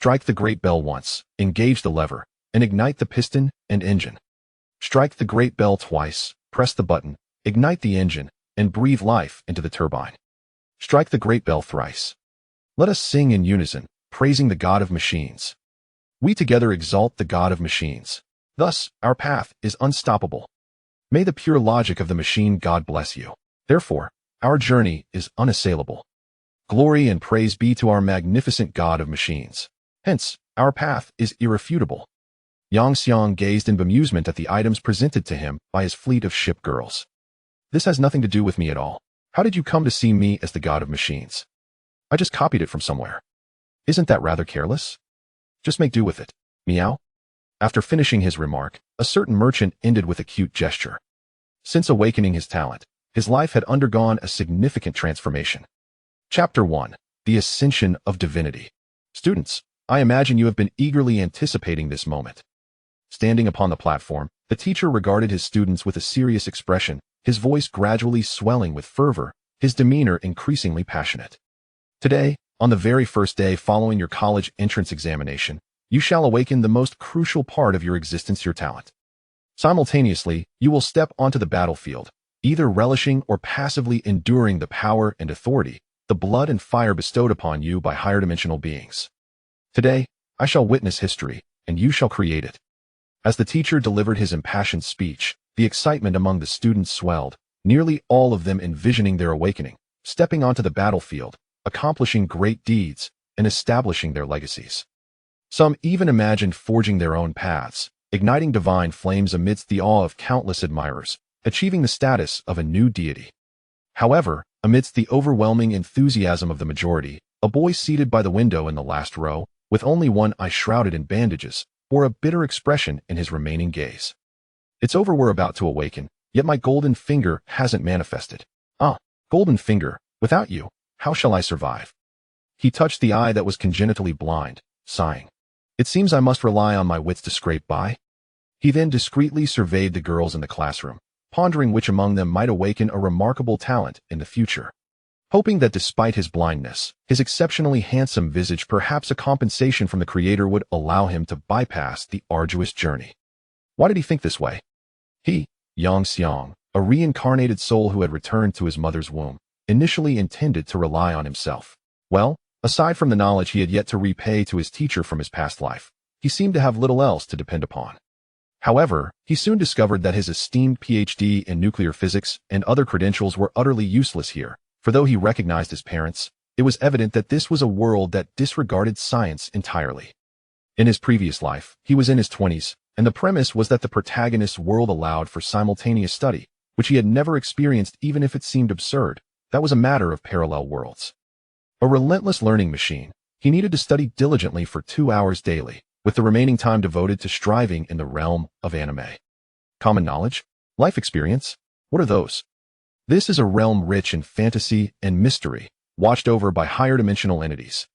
Strike the great bell once, engage the lever, and ignite the piston and engine. Strike the great bell twice, press the button, ignite the engine, and breathe life into the turbine. Strike the great bell thrice. Let us sing in unison, praising the God of machines. We together exalt the God of machines. Thus, our path is unstoppable. May the pure logic of the machine God bless you. Therefore, our journey is unassailable. Glory and praise be to our magnificent God of machines. Hence, our path is irrefutable. Yang Xiang gazed in bemusement at the items presented to him by his fleet of shipgirls. This has nothing to do with me at all. How did you come to see me as the God of machines? I just copied it from somewhere. Isn't that rather careless? Just make do with it. Meow. After finishing his remark, a certain merchant ended with a cute gesture. Since awakening his talent, his life had undergone a significant transformation. Chapter 1. The Ascension of Divinity. Students, I imagine you have been eagerly anticipating this moment. Standing upon the platform, the teacher regarded his students with a serious expression, his voice gradually swelling with fervor, his demeanor increasingly passionate. Today, on the very first day following your college entrance examination, you shall awaken the most crucial part of your existence, your talent. Simultaneously, you will step onto the battlefield, either relishing or passively enduring the power and authority, the blood and fire bestowed upon you by higher dimensional beings. Today, I shall witness history, and you shall create it. As the teacher delivered his impassioned speech, the excitement among the students swelled, nearly all of them envisioning their awakening, stepping onto the battlefield, accomplishing great deeds, and establishing their legacies. Some even imagined forging their own paths, igniting divine flames amidst the awe of countless admirers, achieving the status of a new deity. However, amidst the overwhelming enthusiasm of the majority, a boy seated by the window in the last row, with only one eye shrouded in bandages, bore a bitter expression in his remaining gaze. It's over, we're about to awaken, yet my golden finger hasn't manifested. Ah, golden finger, without you, how shall I survive? He touched the eye that was congenitally blind, sighing. It seems I must rely on my wits to scrape by. He then discreetly surveyed the girls in the classroom, pondering which among them might awaken a remarkable talent in the future. Hoping that despite his blindness, his exceptionally handsome visage, perhaps a compensation from the Creator, would allow him to bypass the arduous journey. Why did he think this way? He, Yang Xiang, a reincarnated soul who had returned to his mother's womb, initially intended to rely on himself. Well, aside from the knowledge he had yet to repay to his teacher from his past life, he seemed to have little else to depend upon. However, he soon discovered that his esteemed PhD in nuclear physics and other credentials were utterly useless here, for though he recognized his parents, it was evident that this was a world that disregarded science entirely. In his previous life, he was in his 20s, and the premise was that the protagonist's world allowed for simultaneous study, which he had never experienced even if it seemed absurd. That was a matter of parallel worlds. A relentless learning machine, he needed to study diligently for 2 hours daily, with the remaining time devoted to striving in the realm of anime. Common knowledge? Life experience? What are those? This is a realm rich in fantasy and mystery, watched over by higher dimensional entities.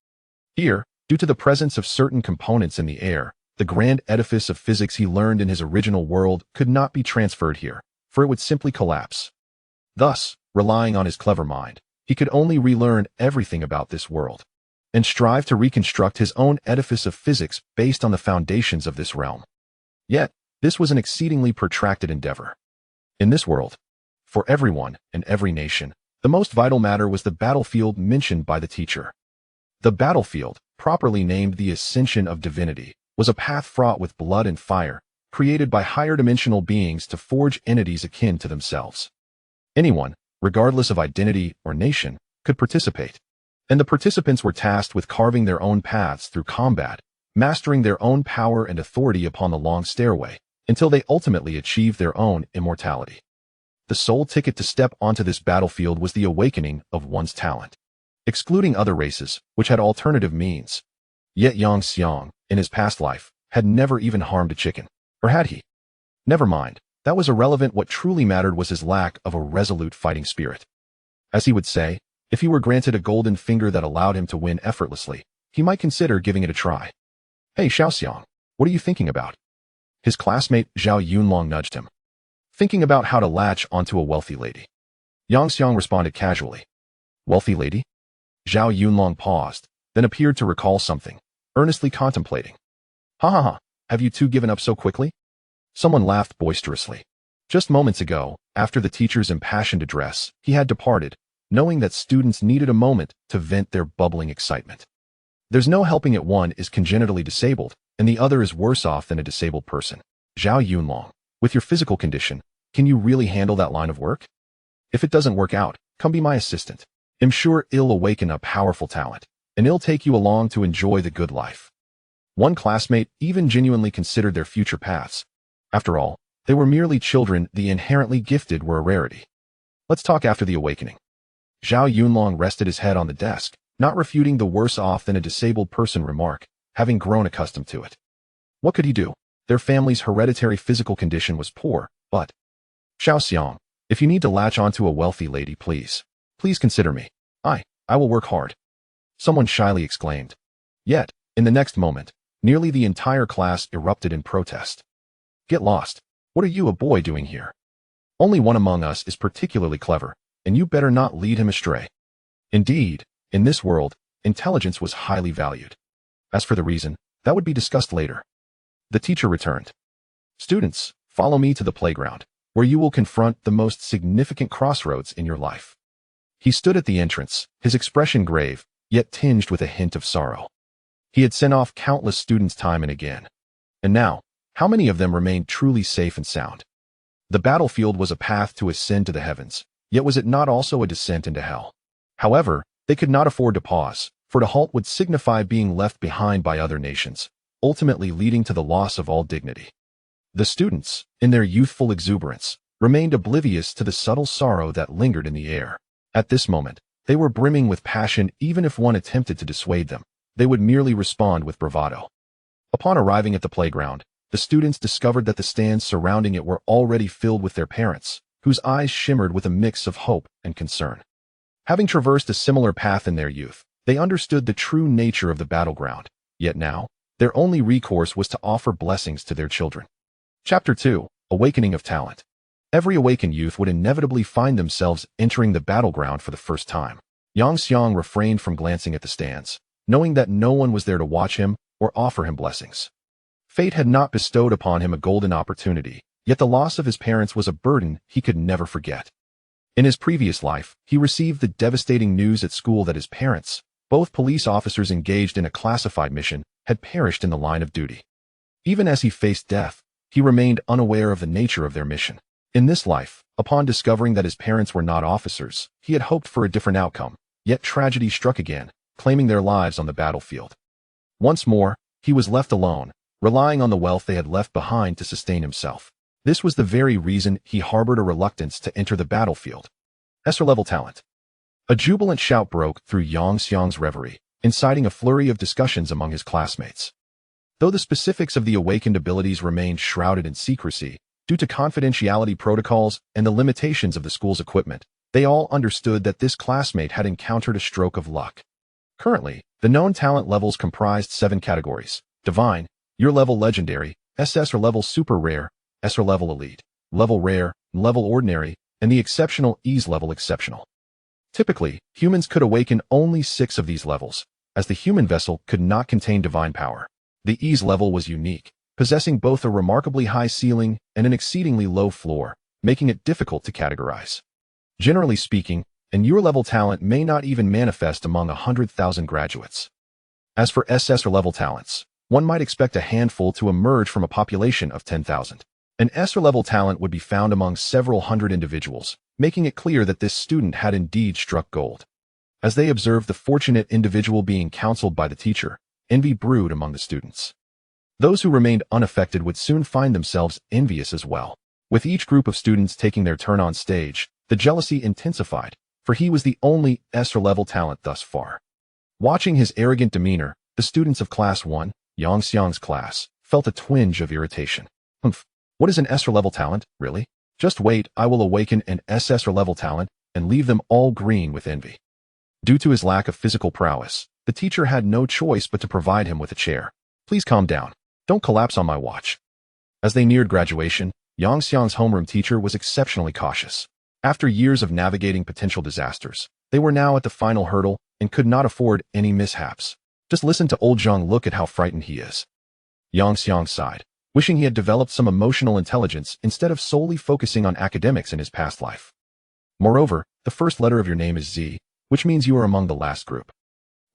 Here, due to the presence of certain components in the air, the grand edifice of physics he learned in his original world could not be transferred here, for it would simply collapse. Thus, relying on his clever mind, he could only relearn everything about this world, and strive to reconstruct his own edifice of physics based on the foundations of this realm. Yet, this was an exceedingly protracted endeavor. In this world, for everyone and every nation, the most vital matter was the battlefield mentioned by the teacher. The battlefield, properly named the Ascension of Divinity, was a path fraught with blood and fire, created by higher dimensional beings to forge entities akin to themselves. Anyone, regardless of identity or nation, could participate, and the participants were tasked with carving their own paths through combat, mastering their own power and authority upon the long stairway, until they ultimately achieved their own immortality. The sole ticket to step onto this battlefield was the awakening of one's talent, excluding other races, which had alternative means. Yet Yang Xiang, in his past life, had never even harmed a chicken. Or had he? Never mind, that was irrelevant. What truly mattered was his lack of a resolute fighting spirit. As he would say, if he were granted a golden finger that allowed him to win effortlessly, he might consider giving it a try. Hey Xiaoxiang, what are you thinking about? His classmate Zhao Yunlong nudged him. Thinking about how to latch onto a wealthy lady. Yang Xiang responded casually. Wealthy lady? Zhao Yunlong paused, then appeared to recall something. earnestly contemplating. Ha ha ha, have you two given up so quickly? Someone laughed boisterously. Just moments ago, after the teacher's impassioned address, he had departed, knowing that students needed a moment to vent their bubbling excitement. There's no helping it, one is congenitally disabled, and the other is worse off than a disabled person. Zhao Yunlong, with your physical condition, can you really handle that line of work? If it doesn't work out, come be my assistant. I'm sure it'll awaken a powerful talent, and it'll take you along to enjoy the good life. One classmate even genuinely considered their future paths. After all, they were merely children, the inherently gifted were a rarity. Let's talk after the awakening. Zhao Yunlong rested his head on the desk, not refuting the worse off than a disabled person remark, having grown accustomed to it. What could he do? Their family's hereditary physical condition was poor, but... Xiaoxiang, if you need to latch onto a wealthy lady, please consider me. I will work hard. Someone shyly exclaimed. Yet, in the next moment, nearly the entire class erupted in protest. Get lost. What are you, a boy, doing here? Only one among us is particularly clever, and you better not lead him astray. Indeed, in this world, intelligence was highly valued. As for the reason, that would be discussed later. The teacher returned. Students, follow me to the playground, where you will confront the most significant crossroads in your life. He stood at the entrance, his expression grave, yet tinged with a hint of sorrow. He had sent off countless students time and again. And now, how many of them remained truly safe and sound? The battlefield was a path to ascend to the heavens, yet was it not also a descent into hell? However, they could not afford to pause, for to halt would signify being left behind by other nations, ultimately leading to the loss of all dignity. The students, in their youthful exuberance, remained oblivious to the subtle sorrow that lingered in the air. At this moment, they were brimming with passion. Even if one attempted to dissuade them, they would merely respond with bravado. Upon arriving at the playground, the students discovered that the stands surrounding it were already filled with their parents, whose eyes shimmered with a mix of hope and concern. Having traversed a similar path in their youth, they understood the true nature of the battleground, yet now, their only recourse was to offer blessings to their children. Chapter 2, Awakening of Talent. Every awakened youth would inevitably find themselves entering the battleground for the first time. Yang Xiang refrained from glancing at the stands, knowing that no one was there to watch him or offer him blessings. Fate had not bestowed upon him a golden opportunity, yet the loss of his parents was a burden he could never forget. In his previous life, he received the devastating news at school that his parents, both police officers engaged in a classified mission, had perished in the line of duty. Even as he faced death, he remained unaware of the nature of their mission. In this life, upon discovering that his parents were not officers, he had hoped for a different outcome, yet tragedy struck again, claiming their lives on the battlefield. Once more, he was left alone, relying on the wealth they had left behind to sustain himself. This was the very reason he harbored a reluctance to enter the battlefield. SR-level talent. A jubilant shout broke through Yang Xiang's reverie, inciting a flurry of discussions among his classmates. Though the specifics of the awakened abilities remained shrouded in secrecy, due to confidentiality protocols and the limitations of the school's equipment, they all understood that this classmate had encountered a stroke of luck. Currently, the known talent levels comprised 7 categories: Divine, Your Level Legendary, SS or Level Super Rare, S or Level Elite, Level Rare, Level Ordinary, and the Exceptional Ease Level Exceptional. Typically, humans could awaken only 6 of these levels, as the human vessel could not contain divine power. The Ease level was unique, possessing both a remarkably high ceiling and an exceedingly low floor, making it difficult to categorize. Generally speaking, an Your-level talent may not even manifest among 100,000 graduates. As for SS or level talents, one might expect a handful to emerge from a population of 10,000. An S or level talent would be found among several hundred individuals, making it clear that this student had indeed struck gold. As they observed the fortunate individual being counseled by the teacher, envy brewed among the students. Those who remained unaffected would soon find themselves envious as well. With each group of students taking their turn on stage, the jealousy intensified, for he was the only S or level talent thus far. Watching his arrogant demeanor, the students of Class 1, Yang Xiang's class, felt a twinge of irritation. What is an S or level talent, really? Just wait, I will awaken an SS or level talent and leave them all green with envy. Due to his lack of physical prowess, the teacher had no choice but to provide him with a chair. Please calm down. Don't collapse on my watch. As they neared graduation, Yang Xiang's homeroom teacher was exceptionally cautious. After years of navigating potential disasters, they were now at the final hurdle and could not afford any mishaps. Just listen to old Zhang look at how frightened he is. Yang Xiang sighed, wishing he had developed some emotional intelligence instead of solely focusing on academics in his past life. Moreover, the first letter of your name is Z, which means you are among the last group.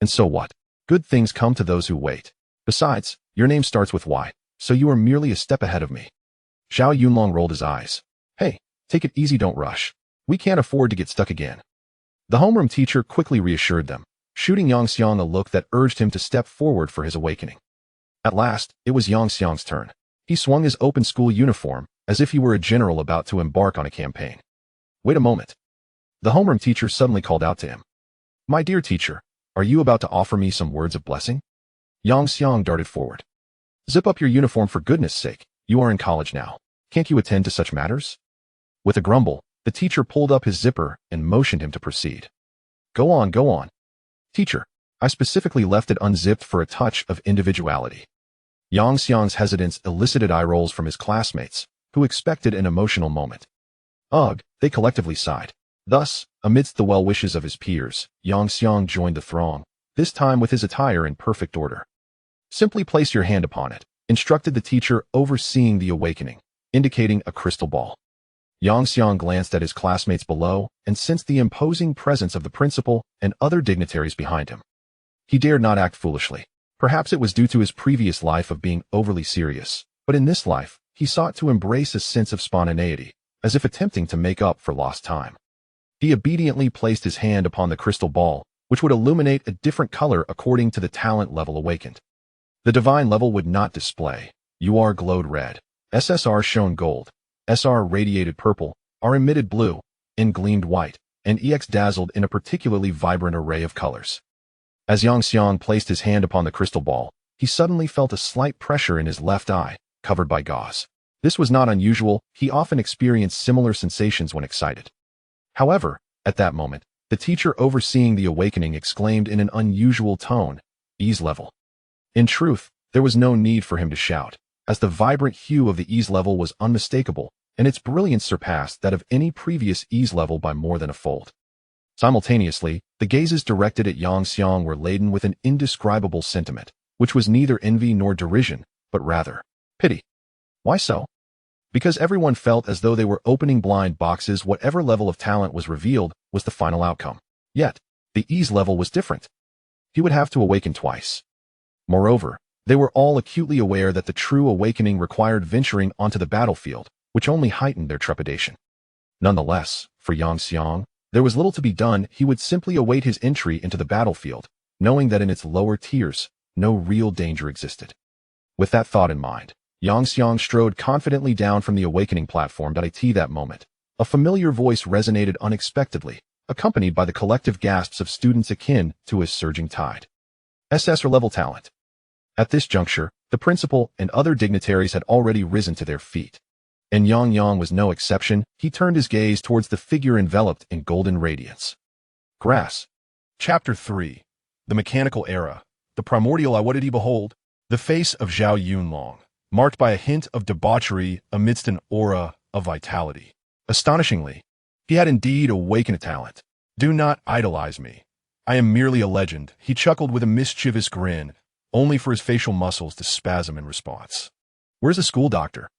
And so what? Good things come to those who wait. Besides, your name starts with Y, so you are merely a step ahead of me. Zhao Yunlong rolled his eyes. Hey, take it easy, don't rush. We can't afford to get stuck again. The homeroom teacher quickly reassured them, shooting Yang Xiang a look that urged him to step forward for his awakening. At last, it was Yang Xiang's turn. He swung his open school uniform, as if he were a general about to embark on a campaign. Wait a moment. The homeroom teacher suddenly called out to him. My dear teacher, are you about to offer me some words of blessing? Yang Xiang darted forward. Zip up your uniform for goodness sake, you are in college now. Can't you attend to such matters? With a grumble, the teacher pulled up his zipper and motioned him to proceed. Go on, go on. Teacher, I specifically left it unzipped for a touch of individuality. Yang Xiang's hesitance elicited eye rolls from his classmates, who expected an emotional moment. Ugh, they collectively sighed. Thus, amidst the well wishes of his peers, Yang Xiang joined the throng, this time with his attire in perfect order. Simply place your hand upon it, instructed the teacher overseeing the awakening, indicating a crystal ball. Yang Xiang glanced at his classmates below and sensed the imposing presence of the principal and other dignitaries behind him. He dared not act foolishly. Perhaps it was due to his previous life of being overly serious, but in this life, he sought to embrace a sense of spontaneity, as if attempting to make up for lost time. He obediently placed his hand upon the crystal ball, which would illuminate a different color according to the talent level awakened. The divine level would not display. UR glowed red. SSR shone gold. SR radiated purple. R emitted blue. N gleamed white. And EX dazzled in a particularly vibrant array of colors. As Yang Xiang placed his hand upon the crystal ball, he suddenly felt a slight pressure in his left eye, covered by gauze. This was not unusual. He often experienced similar sensations when excited. However, at that moment, the teacher overseeing the awakening exclaimed in an unusual tone, ease level. In truth, there was no need for him to shout, as the vibrant hue of the ease level was unmistakable, and its brilliance surpassed that of any previous ease level by more than a fold. Simultaneously, the gazes directed at Yang Xiang were laden with an indescribable sentiment, which was neither envy nor derision, but rather pity. Why so? Because everyone felt as though they were opening blind boxes. Whatever level of talent was revealed was the final outcome. Yet, the ease level was different. He would have to awaken twice. Moreover, they were all acutely aware that the true awakening required venturing onto the battlefield, which only heightened their trepidation. Nonetheless, for Yang Xiang, there was little to be done. He would simply await his entry into the battlefield, knowing that in its lower tiers, no real danger existed. With that thought in mind, Yang Xiang strode confidently down from the awakening platform. At that moment, a familiar voice resonated unexpectedly, accompanied by the collective gasps of students akin to a surging tide. SSR level talent. At this juncture, the principal and other dignitaries had already risen to their feet. And Yang Yang was no exception. He turned his gaze towards the figure enveloped in golden radiance. Grass. Chapter 3. The Mechanical Era. The Primordial. What did he behold? The face of Zhao Yunlong, marked by a hint of debauchery amidst an aura of vitality. Astonishingly, he had indeed awakened a talent. Do not idolize me. I am merely a legend. He chuckled with a mischievous grin, only for his facial muscles to spasm in response. Where's the school doctor?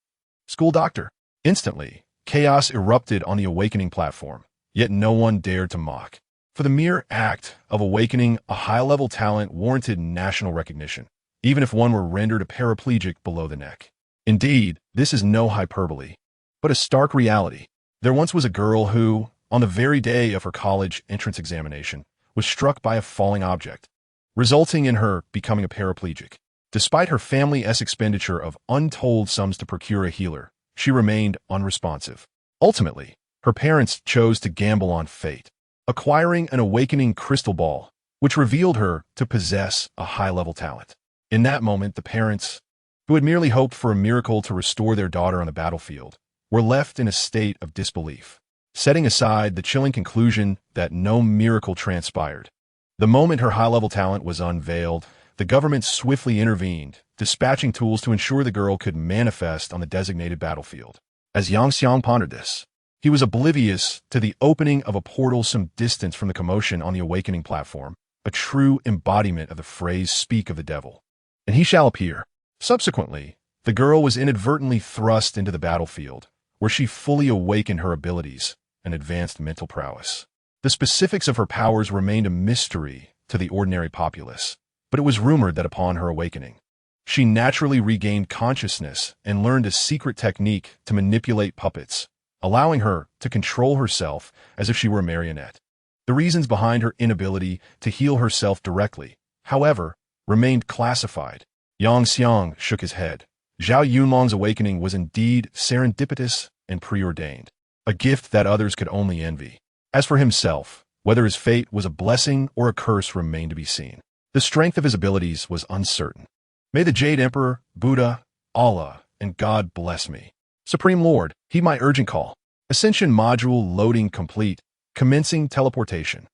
School doctor. Instantly, chaos erupted on the awakening platform, yet no one dared to mock. For the mere act of awakening a high-level talent warranted national recognition, even if one were rendered a paraplegic below the neck. Indeed, this is no hyperbole, but a stark reality. There once was a girl who, on the very day of her college entrance examination, was struck by a falling object, resulting in her becoming a paraplegic. Despite her family's expenditure of untold sums to procure a healer, she remained unresponsive. Ultimately, her parents chose to gamble on fate, acquiring an awakening crystal ball, which revealed her to possess a high-level talent. In that moment, the parents, who had merely hoped for a miracle to restore their daughter on the battlefield, were left in a state of disbelief, setting aside the chilling conclusion that no miracle transpired. The moment her high-level talent was unveiled, the government swiftly intervened, dispatching tools to ensure the girl could manifest on the designated battlefield. As Yang Xiang pondered this, he was oblivious to the opening of a portal some distance from the commotion on the awakening platform, a true embodiment of the phrase "speak of the devil, and he shall appear." Subsequently, the girl was inadvertently thrust into the battlefield, where she fully awakened her abilities and advanced mental prowess. The specifics of her powers remained a mystery to the ordinary populace, but it was rumored that upon her awakening, she naturally regained consciousness and learned a secret technique to manipulate puppets, allowing her to control herself as if she were a marionette. The reasons behind her inability to heal herself directly, however, remained classified. Yang Xiang shook his head. Zhao Yunlong's awakening was indeed serendipitous and preordained, a gift that others could only envy. As for himself, whether his fate was a blessing or a curse remained to be seen. The strength of his abilities was uncertain. May the Jade Emperor, Buddha, Allah, and God bless me. Supreme Lord, heed my urgent call. Ascension module loading complete, commencing teleportation.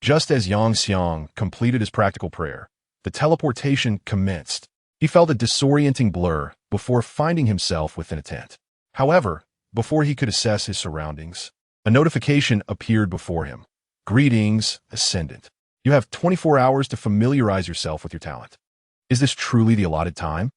Just as Yang Xiang completed his practical prayer, the teleportation commenced. He felt a disorienting blur before finding himself within a tent. However, before he could assess his surroundings, a notification appeared before him. Greetings, Ascendant. You have 24 hours to familiarize yourself with your talent. Is this truly the allotted time?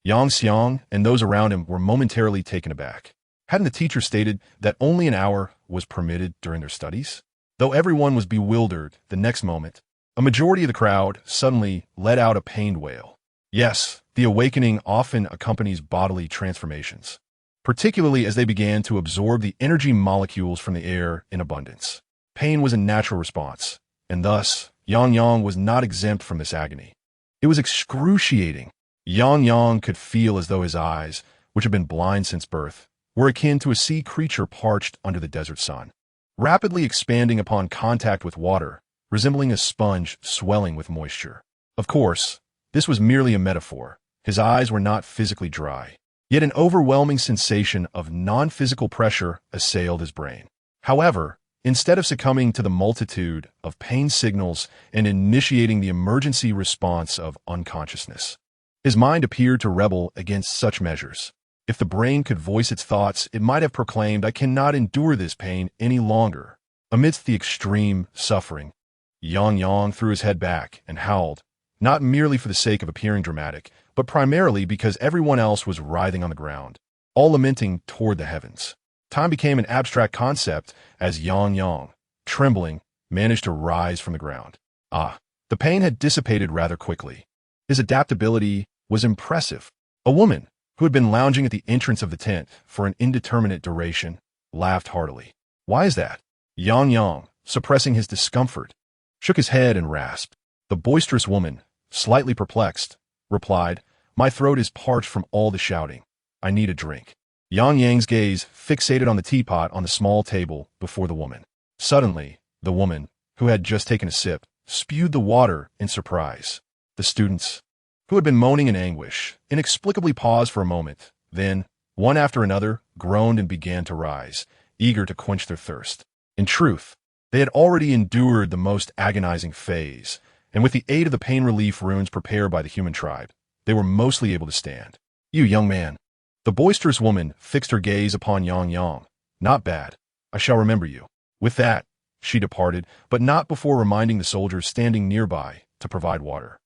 Yang Xiang and those around him were momentarily taken aback. Hadn't the teacher stated that only an hour was permitted during their studies? Though everyone was bewildered, the next moment, a majority of the crowd suddenly let out a pained wail. Yes, the awakening often accompanies bodily transformations, particularly as they began to absorb the energy molecules from the air in abundance. Pain was a natural response, and thus, Yang was not exempt from this agony. It was excruciating. Yang could feel as though his eyes, which had been blind since birth, were akin to a sea creature parched under the desert sun, rapidly expanding upon contact with water, resembling a sponge swelling with moisture. Of course, this was merely a metaphor. His eyes were not physically dry, yet an overwhelming sensation of non-physical pressure assailed his brain. However, instead of succumbing to the multitude of pain signals and initiating the emergency response of unconsciousness, his mind appeared to rebel against such measures. If the brain could voice its thoughts, it might have proclaimed, "I cannot endure this pain any longer." Amidst the extreme suffering, Yang threw his head back and howled, not merely for the sake of appearing dramatic, but primarily because everyone else was writhing on the ground, all lamenting toward the heavens. Time became an abstract concept as Yang, trembling, managed to rise from the ground. The pain had dissipated rather quickly. His adaptability was impressive. A woman, who had been lounging at the entrance of the tent for an indeterminate duration, laughed heartily. "Why is that?" Yang, suppressing his discomfort, shook his head and rasped. The boisterous woman, slightly perplexed, replied, "My throat is parched from all the shouting. I need a drink." Yang's gaze fixated on the teapot on the small table before the woman. Suddenly, the woman, who had just taken a sip, spewed the water in surprise. The students, who had been moaning in anguish, inexplicably paused for a moment, then, one after another, groaned and began to rise, eager to quench their thirst. In truth, they had already endured the most agonizing phase, and with the aid of the pain relief runes prepared by the human tribe, they were mostly able to stand. "You young man." The boisterous woman fixed her gaze upon Yang. "Not bad. I shall remember you." With that, she departed, but not before reminding the soldiers standing nearby to provide water.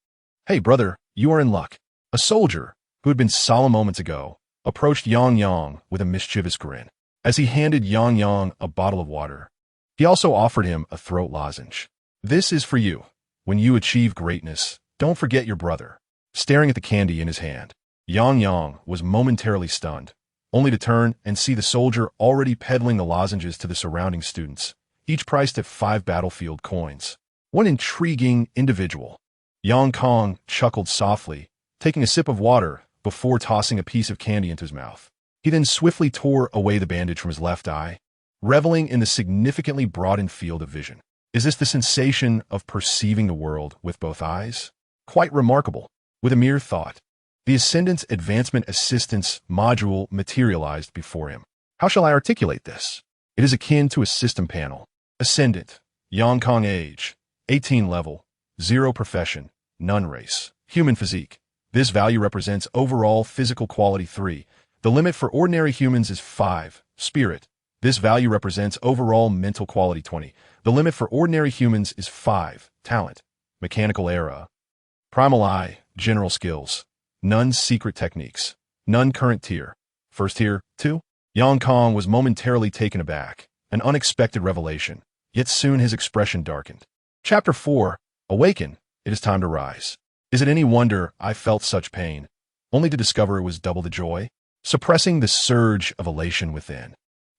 "Hey, brother, you are in luck." A soldier, who had been solemn moments ago, approached Yang with a mischievous grin. As he handed Yang a bottle of water, he also offered him a throat lozenge. "This is for you. When you achieve greatness, don't forget your brother." Staring at the candy in his hand, Yang was momentarily stunned, only to turn and see the soldier already peddling the lozenges to the surrounding students, each priced at 5 battlefield coins. One intriguing individual. Yang chuckled softly, taking a sip of water before tossing a piece of candy into his mouth. He then swiftly tore away the bandage from his left eye, reveling in the significantly broadened field of vision. Is this the sensation of perceiving the world with both eyes? Quite remarkable. With a mere thought, the Ascendant's Advancement Assistance module materialized before him. How shall I articulate this? It is akin to a system panel. Ascendant, Yang age, 18 level, 0 profession, none race, human physique. This value represents overall physical quality 3. The limit for ordinary humans is 5. Spirit. This value represents overall mental quality 20. The limit for ordinary humans is 5. Talent. mechanical era. Primal I, general skills. None secret techniques. None current tier. First tier, 2. Yang Kong was momentarily taken aback. An unexpected revelation. Yet soon his expression darkened. Chapter 4. Awaken. It is time to rise. Is it any wonder I felt such pain, only to discover it was double the joy? Suppressing the surge of elation within,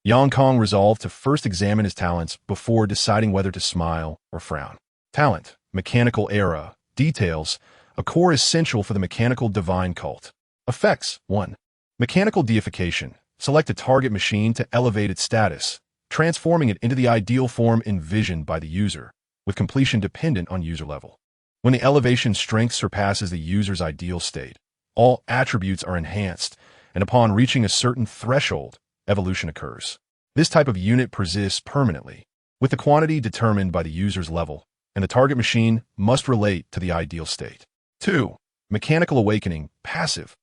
Yang Kong resolved to first examine his talents before deciding whether to smile or frown. Talent, mechanical era, details, a core essential for the mechanical divine cult. Effects, 1. Mechanical deification. Select a target machine to elevate its status, transforming it into the ideal form envisioned by the user, with completion dependent on user level. When the elevation strength surpasses the user's ideal state, all attributes are enhanced, and upon reaching a certain threshold, evolution occurs. This type of unit persists permanently, with the quantity determined by the user's level, and the target machine must relate to the ideal state. 2. Mechanical awakening, passive.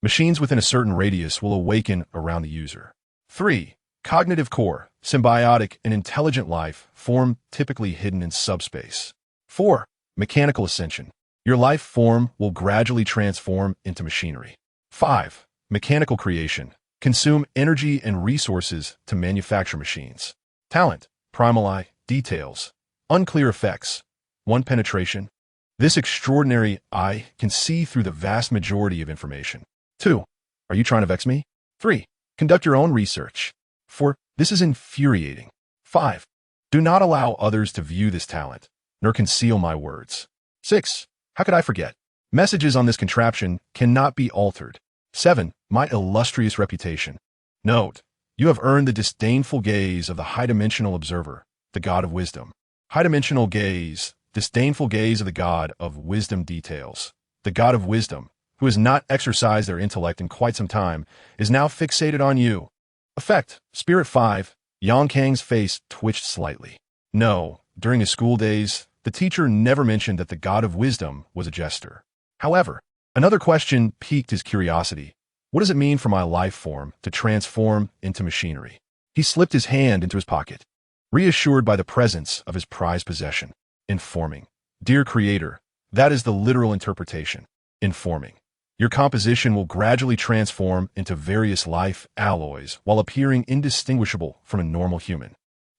Machines within a certain radius will awaken around the user. 3. Cognitive core, symbiotic and intelligent life form typically hidden in subspace. 4. Mechanical ascension. Your life form will gradually transform into machinery. 5. Mechanical creation. Consume energy and resources to manufacture machines. Talent, primal I, details. Unclear effects. 1. Penetration. This extraordinary eye can see through the vast majority of information. 2. Are you trying to vex me? 3. Conduct your own research. 4. This is infuriating. 5. Do not allow others to view this talent, nor conceal my words. 6. How could I forget? Messages on this contraption cannot be altered. 7. My illustrious reputation. Note, you have earned the disdainful gaze of the high-dimensional observer, the god of wisdom. High-dimensional gaze, disdainful gaze of the god of wisdom details. The god of wisdom, who has not exercised their intellect in quite some time, is now fixated on you. Effect, Spirit 5. Yang Kang's face twitched slightly. No, during his school days, the teacher never mentioned that the god of wisdom was a jester. However, another question piqued his curiosity. What does it mean for my life form to transform into machinery? He slipped his hand into his pocket, reassured by the presence of his prized possession. Informing. Dear Creator, that is the literal interpretation. Informing. Your composition will gradually transform into various life alloys while appearing indistinguishable from a normal human.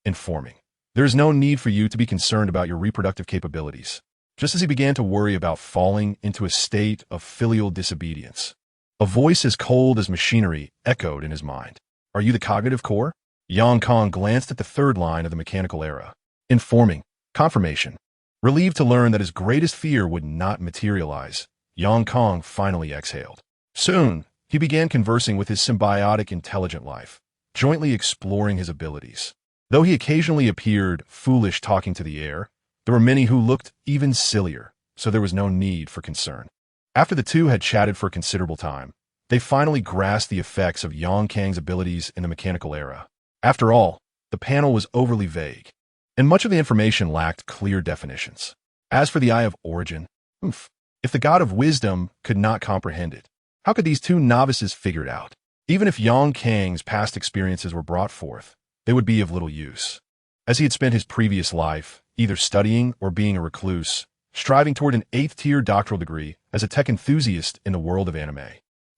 Informing. There is no need for you to be concerned about your reproductive capabilities. Just as he began to worry about falling into a state of filial disobedience, a voice as cold as machinery echoed in his mind. Are you the cognitive core? Yang Kong glanced at the third line of the mechanical era. Informing. Confirmation. Relieved to learn that his greatest fear would not materialize, Yang Kong finally exhaled. Soon, he began conversing with his symbiotic intelligent life, jointly exploring his abilities. Though he occasionally appeared foolish talking to the air, there were many who looked even sillier, so there was no need for concern. After the two had chatted for a considerable time, they finally grasped the effects of Yang Kang's abilities in the mechanical era. After all, the panel was overly vague, and much of the information lacked clear definitions. As for the Eye of Origin, if the god of wisdom could not comprehend it, how could these two novices figure it out? Even if Yang Kang's past experiences were brought forth, they would be of little use, as he had spent his previous life either studying or being a recluse, striving toward an 8th-tier doctoral degree as a tech enthusiast in the world of anime.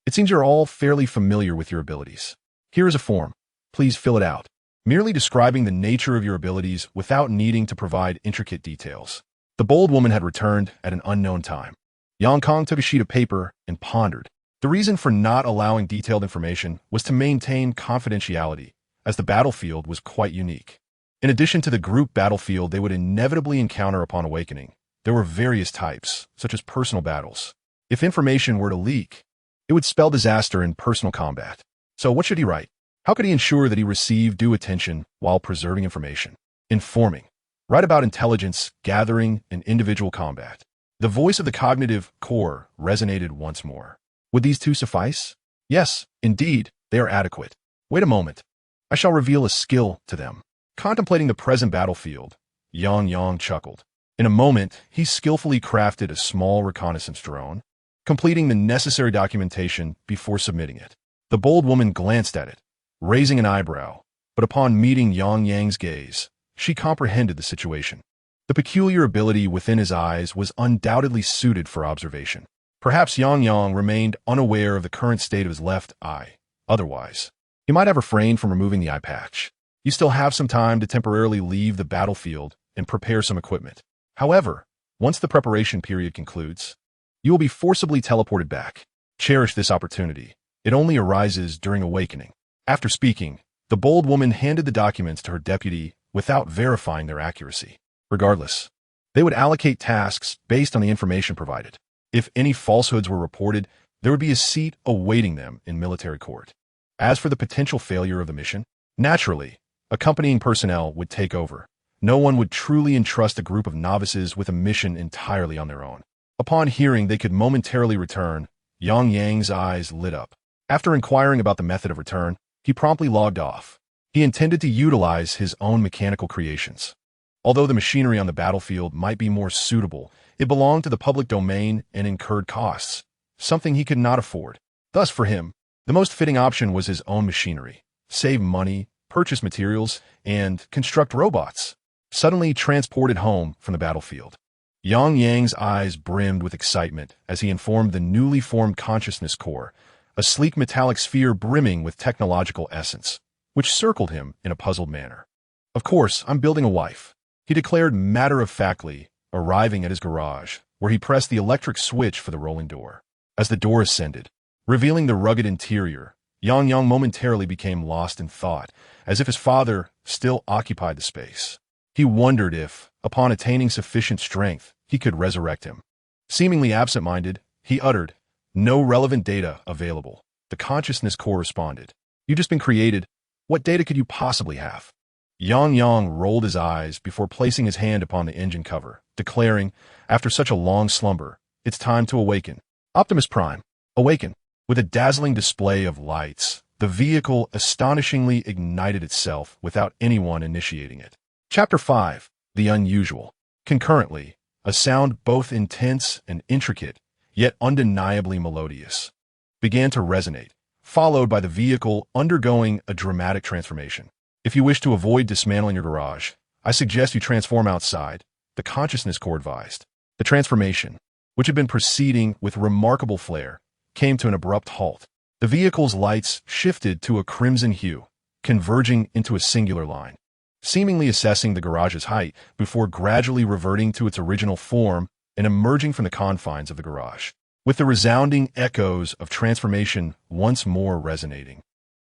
It seems you're all fairly familiar with your abilities. Here is a form. Please fill it out, merely describing the nature of your abilities without needing to provide intricate details. The bold woman had returned at an unknown time. Yang Kong took a sheet of paper and pondered. The reason for not allowing detailed information was to maintain confidentiality, as the battlefield was quite unique. In addition to the group battlefield they would inevitably encounter upon awakening, there were various types, such as personal battles. If information were to leak, it would spell disaster in personal combat. So what should he write? How could he ensure that he received due attention while preserving information? Informing. Write about intelligence, gathering, and individual combat. The voice of the cognitive core resonated once more. Would these two suffice? Yes, indeed, they are adequate. Wait a moment. I shall reveal a skill to them. Contemplating the present battlefield, Yang chuckled. In a moment, he skillfully crafted a small reconnaissance drone, completing the necessary documentation before submitting it. The bold woman glanced at it, raising an eyebrow, but upon meeting Yang Yang's gaze, she comprehended the situation. The peculiar ability within his eyes was undoubtedly suited for observation. Perhaps Yang remained unaware of the current state of his left eye. Otherwise, he might have refrained from removing the eye patch. You still have some time to temporarily leave the battlefield and prepare some equipment. However, once the preparation period concludes, you will be forcibly teleported back. Cherish this opportunity. It only arises during awakening. After speaking, the bold woman handed the documents to her deputy without verifying their accuracy. Regardless, they would allocate tasks based on the information provided. If any falsehoods were reported, there would be a seat awaiting them in military court. As for the potential failure of the mission, naturally, accompanying personnel would take over. No one would truly entrust a group of novices with a mission entirely on their own. Upon hearing they could momentarily return, Yang's eyes lit up. After inquiring about the method of return, he promptly logged off. He intended to utilize his own mechanical creations. Although the machinery on the battlefield might be more suitable, it belonged to the public domain and incurred costs, something he could not afford. Thus, for him, the most fitting option was his own machinery. Save money, purchase materials, and construct robots. Suddenly transported home from the battlefield. Yang's eyes brimmed with excitement as he informed the newly formed consciousness core, a sleek metallic sphere brimming with technological essence, which circled him in a puzzled manner. Of course, I'm building a wife, he declared matter-of-factly, arriving at his garage, where he pressed the electric switch for the rolling door. As the door ascended, revealing the rugged interior, Yang momentarily became lost in thought, as if his father still occupied the space. He wondered if, upon attaining sufficient strength, he could resurrect him. Seemingly absent-minded, he uttered, "No relevant data available." The consciousness core responded, "You've just been created. What data could you possibly have?" Yang rolled his eyes before placing his hand upon the engine cover, declaring, after such a long slumber, "It's time to awaken." Optimus Prime, awaken. With a dazzling display of lights, the vehicle astonishingly ignited itself without anyone initiating it. Chapter 5, The Unusual. Concurrently, a sound both intense and intricate, yet undeniably melodious, began to resonate, followed by the vehicle undergoing a dramatic transformation. If you wish to avoid dismantling your garage, I suggest you transform outside, the consciousness core advised. The transformation, which had been proceeding with remarkable flair, came to an abrupt halt. The vehicle's lights shifted to a crimson hue, converging into a singular line, seemingly assessing the garage's height before gradually reverting to its original form and emerging from the confines of the garage, with the resounding echoes of transformation once more resonating.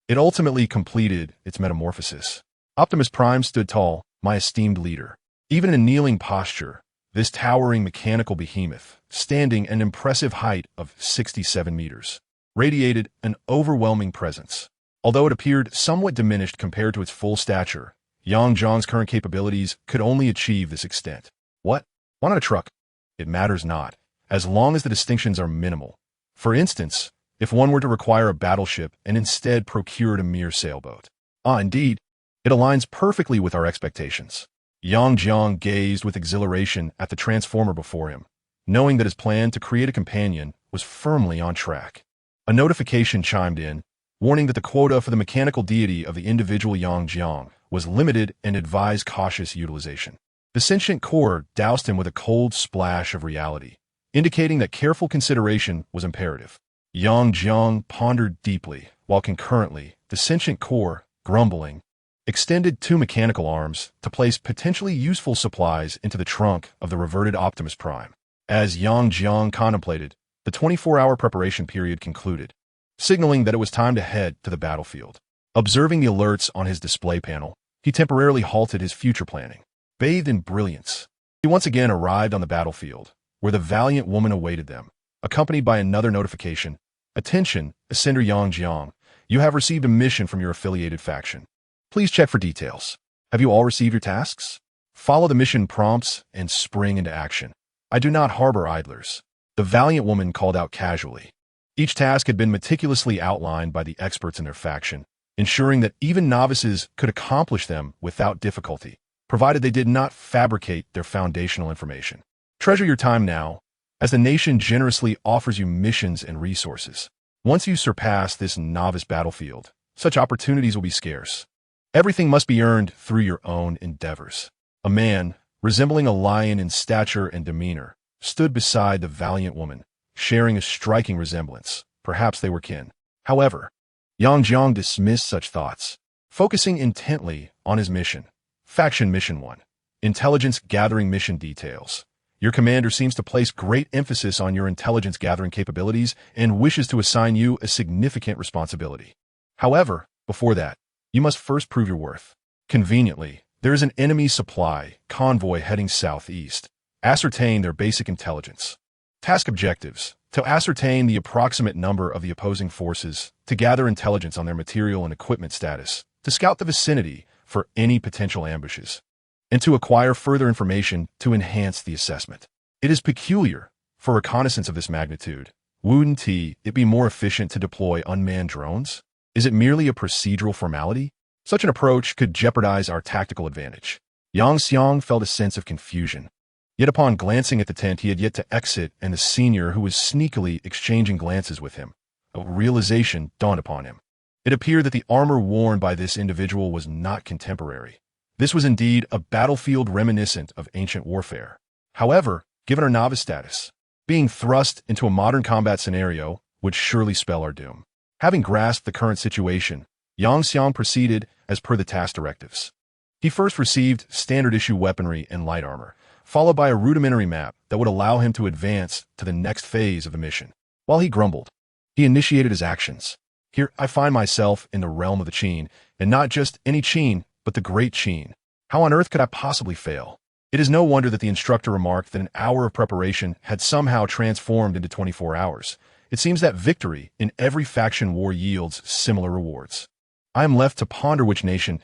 It ultimately completed its metamorphosis. Optimus Prime stood tall, my esteemed leader. Even in a kneeling posture, this towering mechanical behemoth, standing an impressive height of 67 meters, radiated an overwhelming presence. Although it appeared somewhat diminished compared to its full stature, Yang's current capabilities could only achieve this extent. What? Why not a truck? It matters not, as long as the distinctions are minimal. For instance, if one were to require a battleship and instead procured a mere sailboat. Indeed, it aligns perfectly with our expectations. Yang gazed with exhilaration at the transformer before him, knowing that his plan to create a companion was firmly on track. A notification chimed in, warning that the quota for the mechanical deity of the individual Yang was limited and advised cautious utilization. The sentient core doused him with a cold splash of reality, indicating that careful consideration was imperative. Yang pondered deeply, while concurrently, the sentient core, grumbling, extended two mechanical arms to place potentially useful supplies into the trunk of the reverted Optimus Prime. As Yang contemplated, the 24-hour preparation period concluded, signaling that it was time to head to the battlefield. Observing the alerts on his display panel, he temporarily halted his future planning. Bathed in brilliance, he once again arrived on the battlefield, where the valiant woman awaited them, accompanied by another notification. "Attention, Ascender Yang, you have received a mission from your affiliated faction. Please check for details. Have you all received your tasks? Follow the mission prompts and spring into action. I do not harbor idlers." The valiant woman called out casually. Each task had been meticulously outlined by the experts in their faction, ensuring that even novices could accomplish them without difficulty, provided they did not fabricate their foundational information. Treasure your time now, as the nation generously offers you missions and resources. Once you surpass this novice battlefield, such opportunities will be scarce. Everything must be earned through your own endeavors. A man, resembling a lion in stature and demeanor, stood beside the valiant woman, sharing a striking resemblance. Perhaps they were kin. However, Yang Jiang dismissed such thoughts, focusing intently on his mission. Faction Mission 1. Intelligence Gathering Mission Details. Your commander seems to place great emphasis on your intelligence gathering capabilities and wishes to assign you a significant responsibility. However, before that, you must first prove your worth. Conveniently, there is an enemy supply convoy heading southeast. Ascertain their basic intelligence. Task objectives: to ascertain the approximate number of the opposing forces, to gather intelligence on their material and equipment status, to scout the vicinity for any potential ambushes, and to acquire further information to enhance the assessment. It is peculiar, for reconnaissance of this magnitude, wouldn't it be more efficient to deploy unmanned drones? Is it merely a procedural formality? Such an approach could jeopardize our tactical advantage. Yang Xiang felt a sense of confusion. Yet upon glancing at the tent he had yet to exit and the senior who was sneakily exchanging glances with him, a realization dawned upon him. It appeared that the armor worn by this individual was not contemporary. This was indeed a battlefield reminiscent of ancient warfare. However, given our novice status, being thrust into a modern combat scenario would surely spell our doom. Having grasped the current situation, Yang Xiang proceeded as per the task directives. He first received standard-issue weaponry and light armor, followed by a rudimentary map that would allow him to advance to the next phase of the mission. While he grumbled, he initiated his actions. Here I find myself in the realm of the Qin, and not just any Qin, but the Great Qin. How on earth could I possibly fail? It is no wonder that the instructor remarked that an hour of preparation had somehow transformed into 24 hours. It seems that victory in every faction war yields similar rewards. I am left to ponder which nation's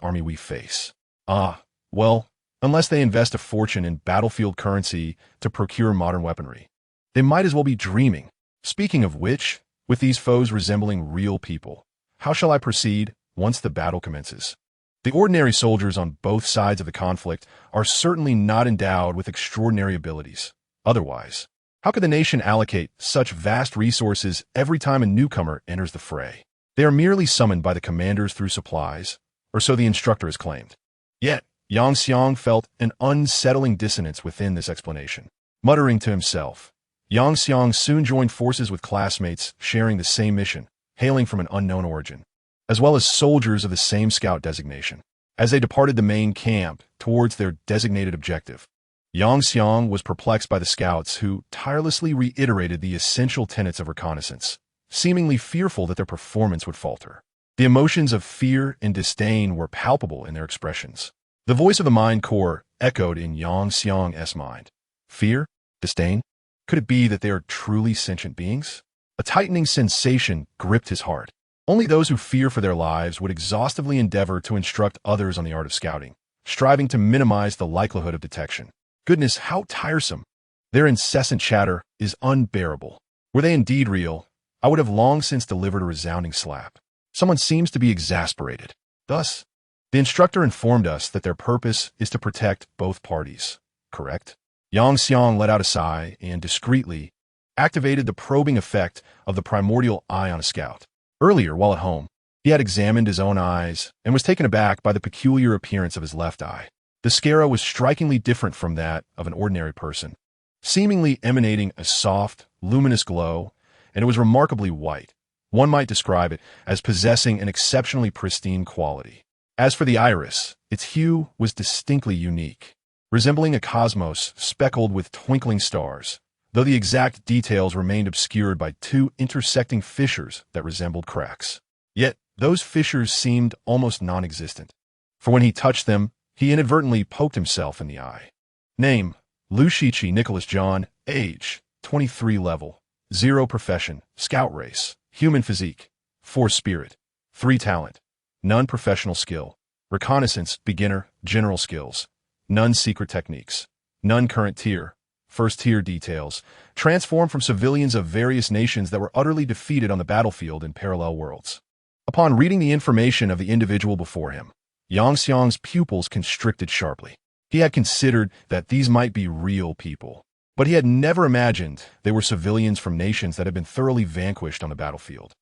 army we face. Well, unless they invest a fortune in battlefield currency to procure modern weaponry, they might as well be dreaming. Speaking of which, with these foes resembling real people, how shall I proceed once the battle commences? The ordinary soldiers on both sides of the conflict are certainly not endowed with extraordinary abilities. Otherwise, how could the nation allocate such vast resources every time a newcomer enters the fray? They are merely summoned by the commanders through supplies, or so the instructor has claimed. Yet, Yang Xiang felt an unsettling dissonance within this explanation. Muttering to himself, Yang Xiang soon joined forces with classmates sharing the same mission, hailing from an unknown origin, as well as soldiers of the same scout designation. As they departed the main camp towards their designated objective, Yang Xiang was perplexed by the scouts who tirelessly reiterated the essential tenets of reconnaissance, seemingly fearful that their performance would falter. The emotions of fear and disdain were palpable in their expressions. The voice of the Mind Corps echoed in Yang Xiang's mind. Fear? Disdain? Could it be that they are truly sentient beings? A tightening sensation gripped his heart. Only those who fear for their lives would exhaustively endeavor to instruct others on the art of scouting, striving to minimize the likelihood of detection. Goodness, how tiresome! Their incessant chatter is unbearable. Were they indeed real, I would have long since delivered a resounding slap. Someone seems to be exasperated. Thus, the instructor informed us that their purpose is to protect both parties, correct? Yang Xiang let out a sigh and discreetly activated the probing effect of the primordial eye on a scout. Earlier, while at home, he had examined his own eyes and was taken aback by the peculiar appearance of his left eye. The scara was strikingly different from that of an ordinary person, seemingly emanating a soft, luminous glow, and it was remarkably white. One might describe it as possessing an exceptionally pristine quality. As for the iris, its hue was distinctly unique, resembling a cosmos speckled with twinkling stars, though the exact details remained obscured by two intersecting fissures that resembled cracks. Yet, those fissures seemed almost non-existent, for when he touched them, he inadvertently poked himself in the eye. Name: Lu Shichi Nicholas John. Age: 23. Level: 0. Profession: Scout race. Human physique: 4. Spirit. 3. Talent: none. Professional skill: reconnaissance, beginner, general skills. None. Secret techniques: none. Current tier: first tier. Details: transformed from civilians of various nations that were utterly defeated on the battlefield in parallel worlds. Upon reading the information of the individual before him, Yang Xiang's pupils constricted sharply. He had considered that these might be real people, but he had never imagined they were civilians from nations that had been thoroughly vanquished on the battlefield.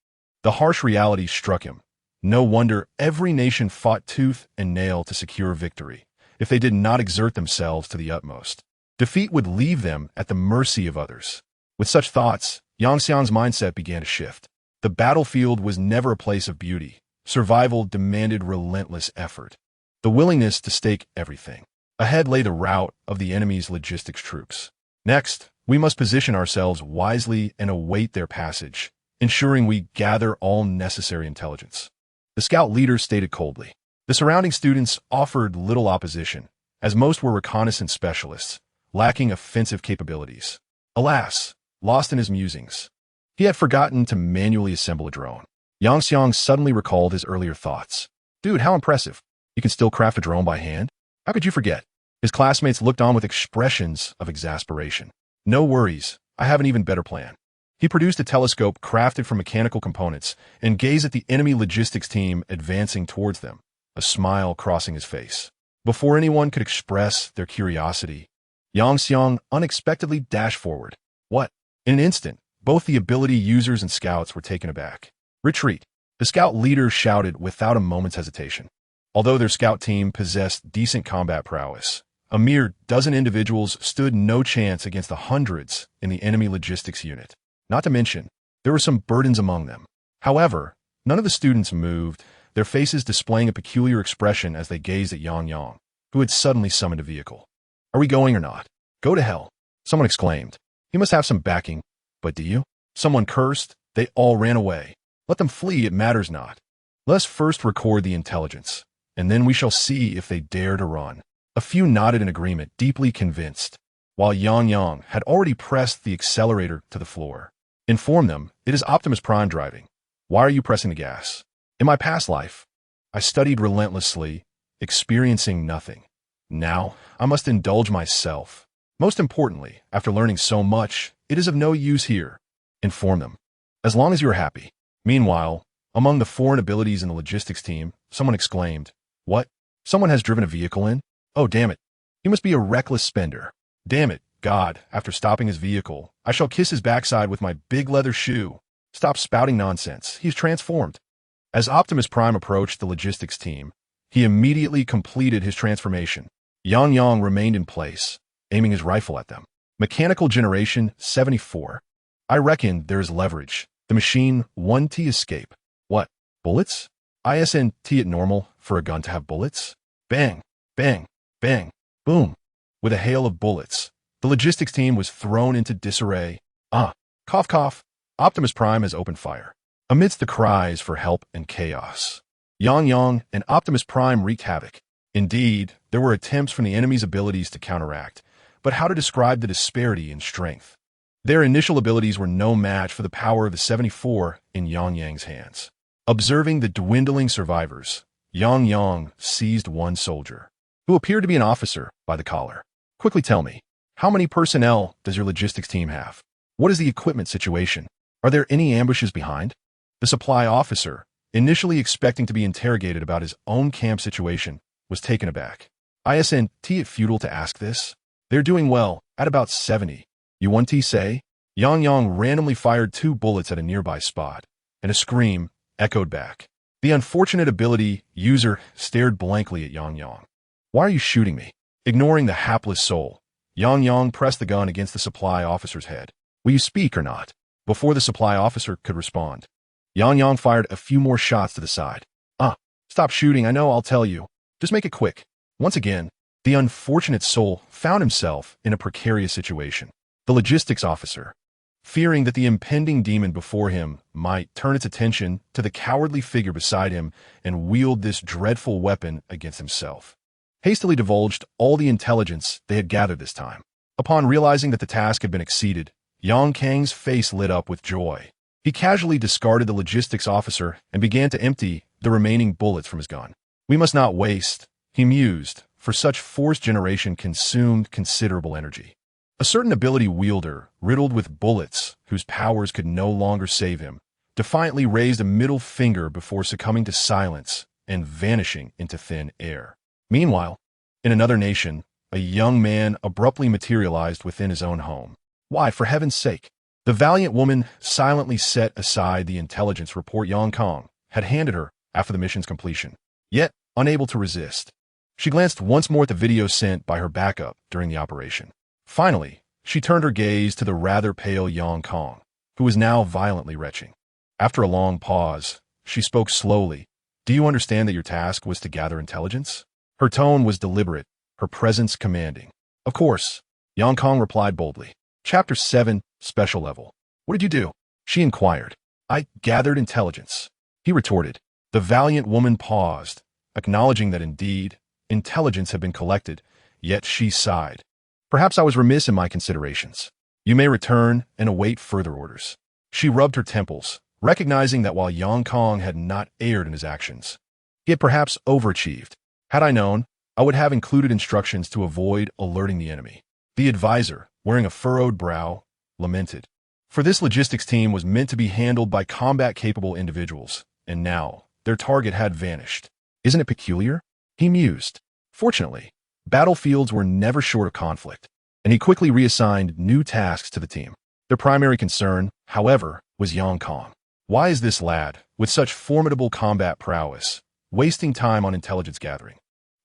The harsh reality struck him. No wonder every nation fought tooth and nail to secure victory. if they did not exert themselves to the utmost. Defeat would leave them at the mercy of others. With such thoughts, Yang Xiang's mindset began to shift. The battlefield was never a place of beauty. Survival demanded relentless effort. The willingness to stake everything. Ahead lay the rout of the enemy's logistics troops. Next, we must position ourselves wisely and await their passage, ensuring we gather all necessary intelligence. The scout leader stated coldly. The surrounding students offered little opposition, as most were reconnaissance specialists, lacking offensive capabilities. Alas, lost in his musings, he had forgotten to manually assemble a drone. Yang Xiang suddenly recalled his earlier thoughts. Dude, how impressive. You can still craft a drone by hand? How could you forget? His classmates looked on with expressions of exasperation. No worries, I have an even better plan. He produced a telescope crafted from mechanical components and gazed at the enemy logistics team advancing towards them, a smile crossing his face. Before anyone could express their curiosity, Yang Xiang unexpectedly dashed forward. What? In an instant, both the ability users and scouts were taken aback. Retreat, the scout leader shouted without a moment's hesitation. Although their scout team possessed decent combat prowess, a mere dozen individuals stood no chance against the hundreds in the enemy logistics unit. Not to mention, there were some burdens among them. However, none of the students moved, their faces displaying a peculiar expression as they gazed at Yang, who had suddenly summoned a vehicle. Are we going or not? Go to hell, someone exclaimed. He must have some backing, but do you? Someone cursed. They all ran away. Let them flee, it matters not. Let us first record the intelligence, and then we shall see if they dare to run. A few nodded in agreement, deeply convinced, while Yang had already pressed the accelerator to the floor. Inform them, it is Optimus Prime driving. Why are you pressing the gas? In my past life, I studied relentlessly, experiencing nothing. Now, I must indulge myself. Most importantly, after learning so much, it is of no use here. Inform them. As long as you are happy. Meanwhile, among the foreign abilities in the logistics team, someone exclaimed, What? Someone has driven a vehicle in? Oh, damn it. He must be a reckless spender. Damn it, God, after stopping his vehicle, I shall kiss his backside with my big leather shoe. Stop spouting nonsense. He's transformed. As Optimus Prime approached the logistics team, he immediately completed his transformation. Yang remained in place, aiming his rifle at them. Mechanical generation 74. I reckon there is leverage. The machine 1T escape. What? Bullets? ISNT at normal for a gun to have bullets? Bang, bang, bang, boom. With a hail of bullets, the logistics team was thrown into disarray. Cough, cough. Optimus Prime has opened fire. Amidst the cries for help and chaos, Yang and Optimus Prime wreaked havoc. Indeed, there were attempts from the enemy's abilities to counteract, but how to describe the disparity in strength? Their initial abilities were no match for the power of the 74 in Yang's hands. Observing the dwindling survivors, Yang seized one soldier, who appeared to be an officer, by the collar. Quickly tell me, how many personnel does your logistics team have? What is the equipment situation? Are there any ambushes behind? The supply officer, initially expecting to be interrogated about his own camp situation, was taken aback. ISNT it futile to ask this? They're doing well, at about 70. You want to say? Yang randomly fired 2 bullets at a nearby spot, and a scream echoed back. The unfortunate ability user stared blankly at Yang. Why are you shooting me? Ignoring the hapless soul, Yang pressed the gun against the supply officer's head. Will you speak or not? Before the supply officer could respond, Yang fired a few more shots to the side. Stop shooting, I know, I'll tell you. Just make it quick. Once again, the unfortunate soul found himself in a precarious situation. The logistics officer, fearing that the impending demon before him might turn its attention to the cowardly figure beside him and wield this dreadful weapon against himself, hastily divulged all the intelligence they had gathered this time. Upon realizing that the task had been exceeded, Yang Kang's face lit up with joy. He casually discarded the logistics officer and began to empty the remaining bullets from his gun. We must not waste, he mused, for such force generation consumed considerable energy. A certain ability wielder, riddled with bullets, whose powers could no longer save him, defiantly raised a middle finger before succumbing to silence and vanishing into thin air. Meanwhile, in another nation, a young man abruptly materialized within his own home. Why, for heaven's sake? The valiant woman silently set aside the intelligence report Yang Kong had handed her after the mission's completion, yet unable to resist. She glanced once more at the video sent by her backup during the operation. Finally, she turned her gaze to the rather pale Yang Kong, who was now violently retching. After a long pause, she spoke slowly. Do you understand that your task was to gather intelligence? Her tone was deliberate, her presence commanding. Of course, Yang Kong replied boldly. Chapter 7, Special Level. What did you do? She inquired. I gathered intelligence. He retorted. The valiant woman paused, acknowledging that indeed, intelligence had been collected, yet she sighed. Perhaps I was remiss in my considerations. You may return and await further orders. She rubbed her temples, recognizing that while Yang Kong had not erred in his actions, he had perhaps overachieved. Had I known, I would have included instructions to avoid alerting the enemy. The advisor, wearing a furrowed brow, lamented. For this logistics team was meant to be handled by combat-capable individuals, and now their target had vanished. Isn't it peculiar? He mused. Fortunately, battlefields were never short of conflict, and he quickly reassigned new tasks to the team. Their primary concern, however, was Yang Kong. Why is this lad, with such formidable combat prowess, wasting time on intelligence gathering?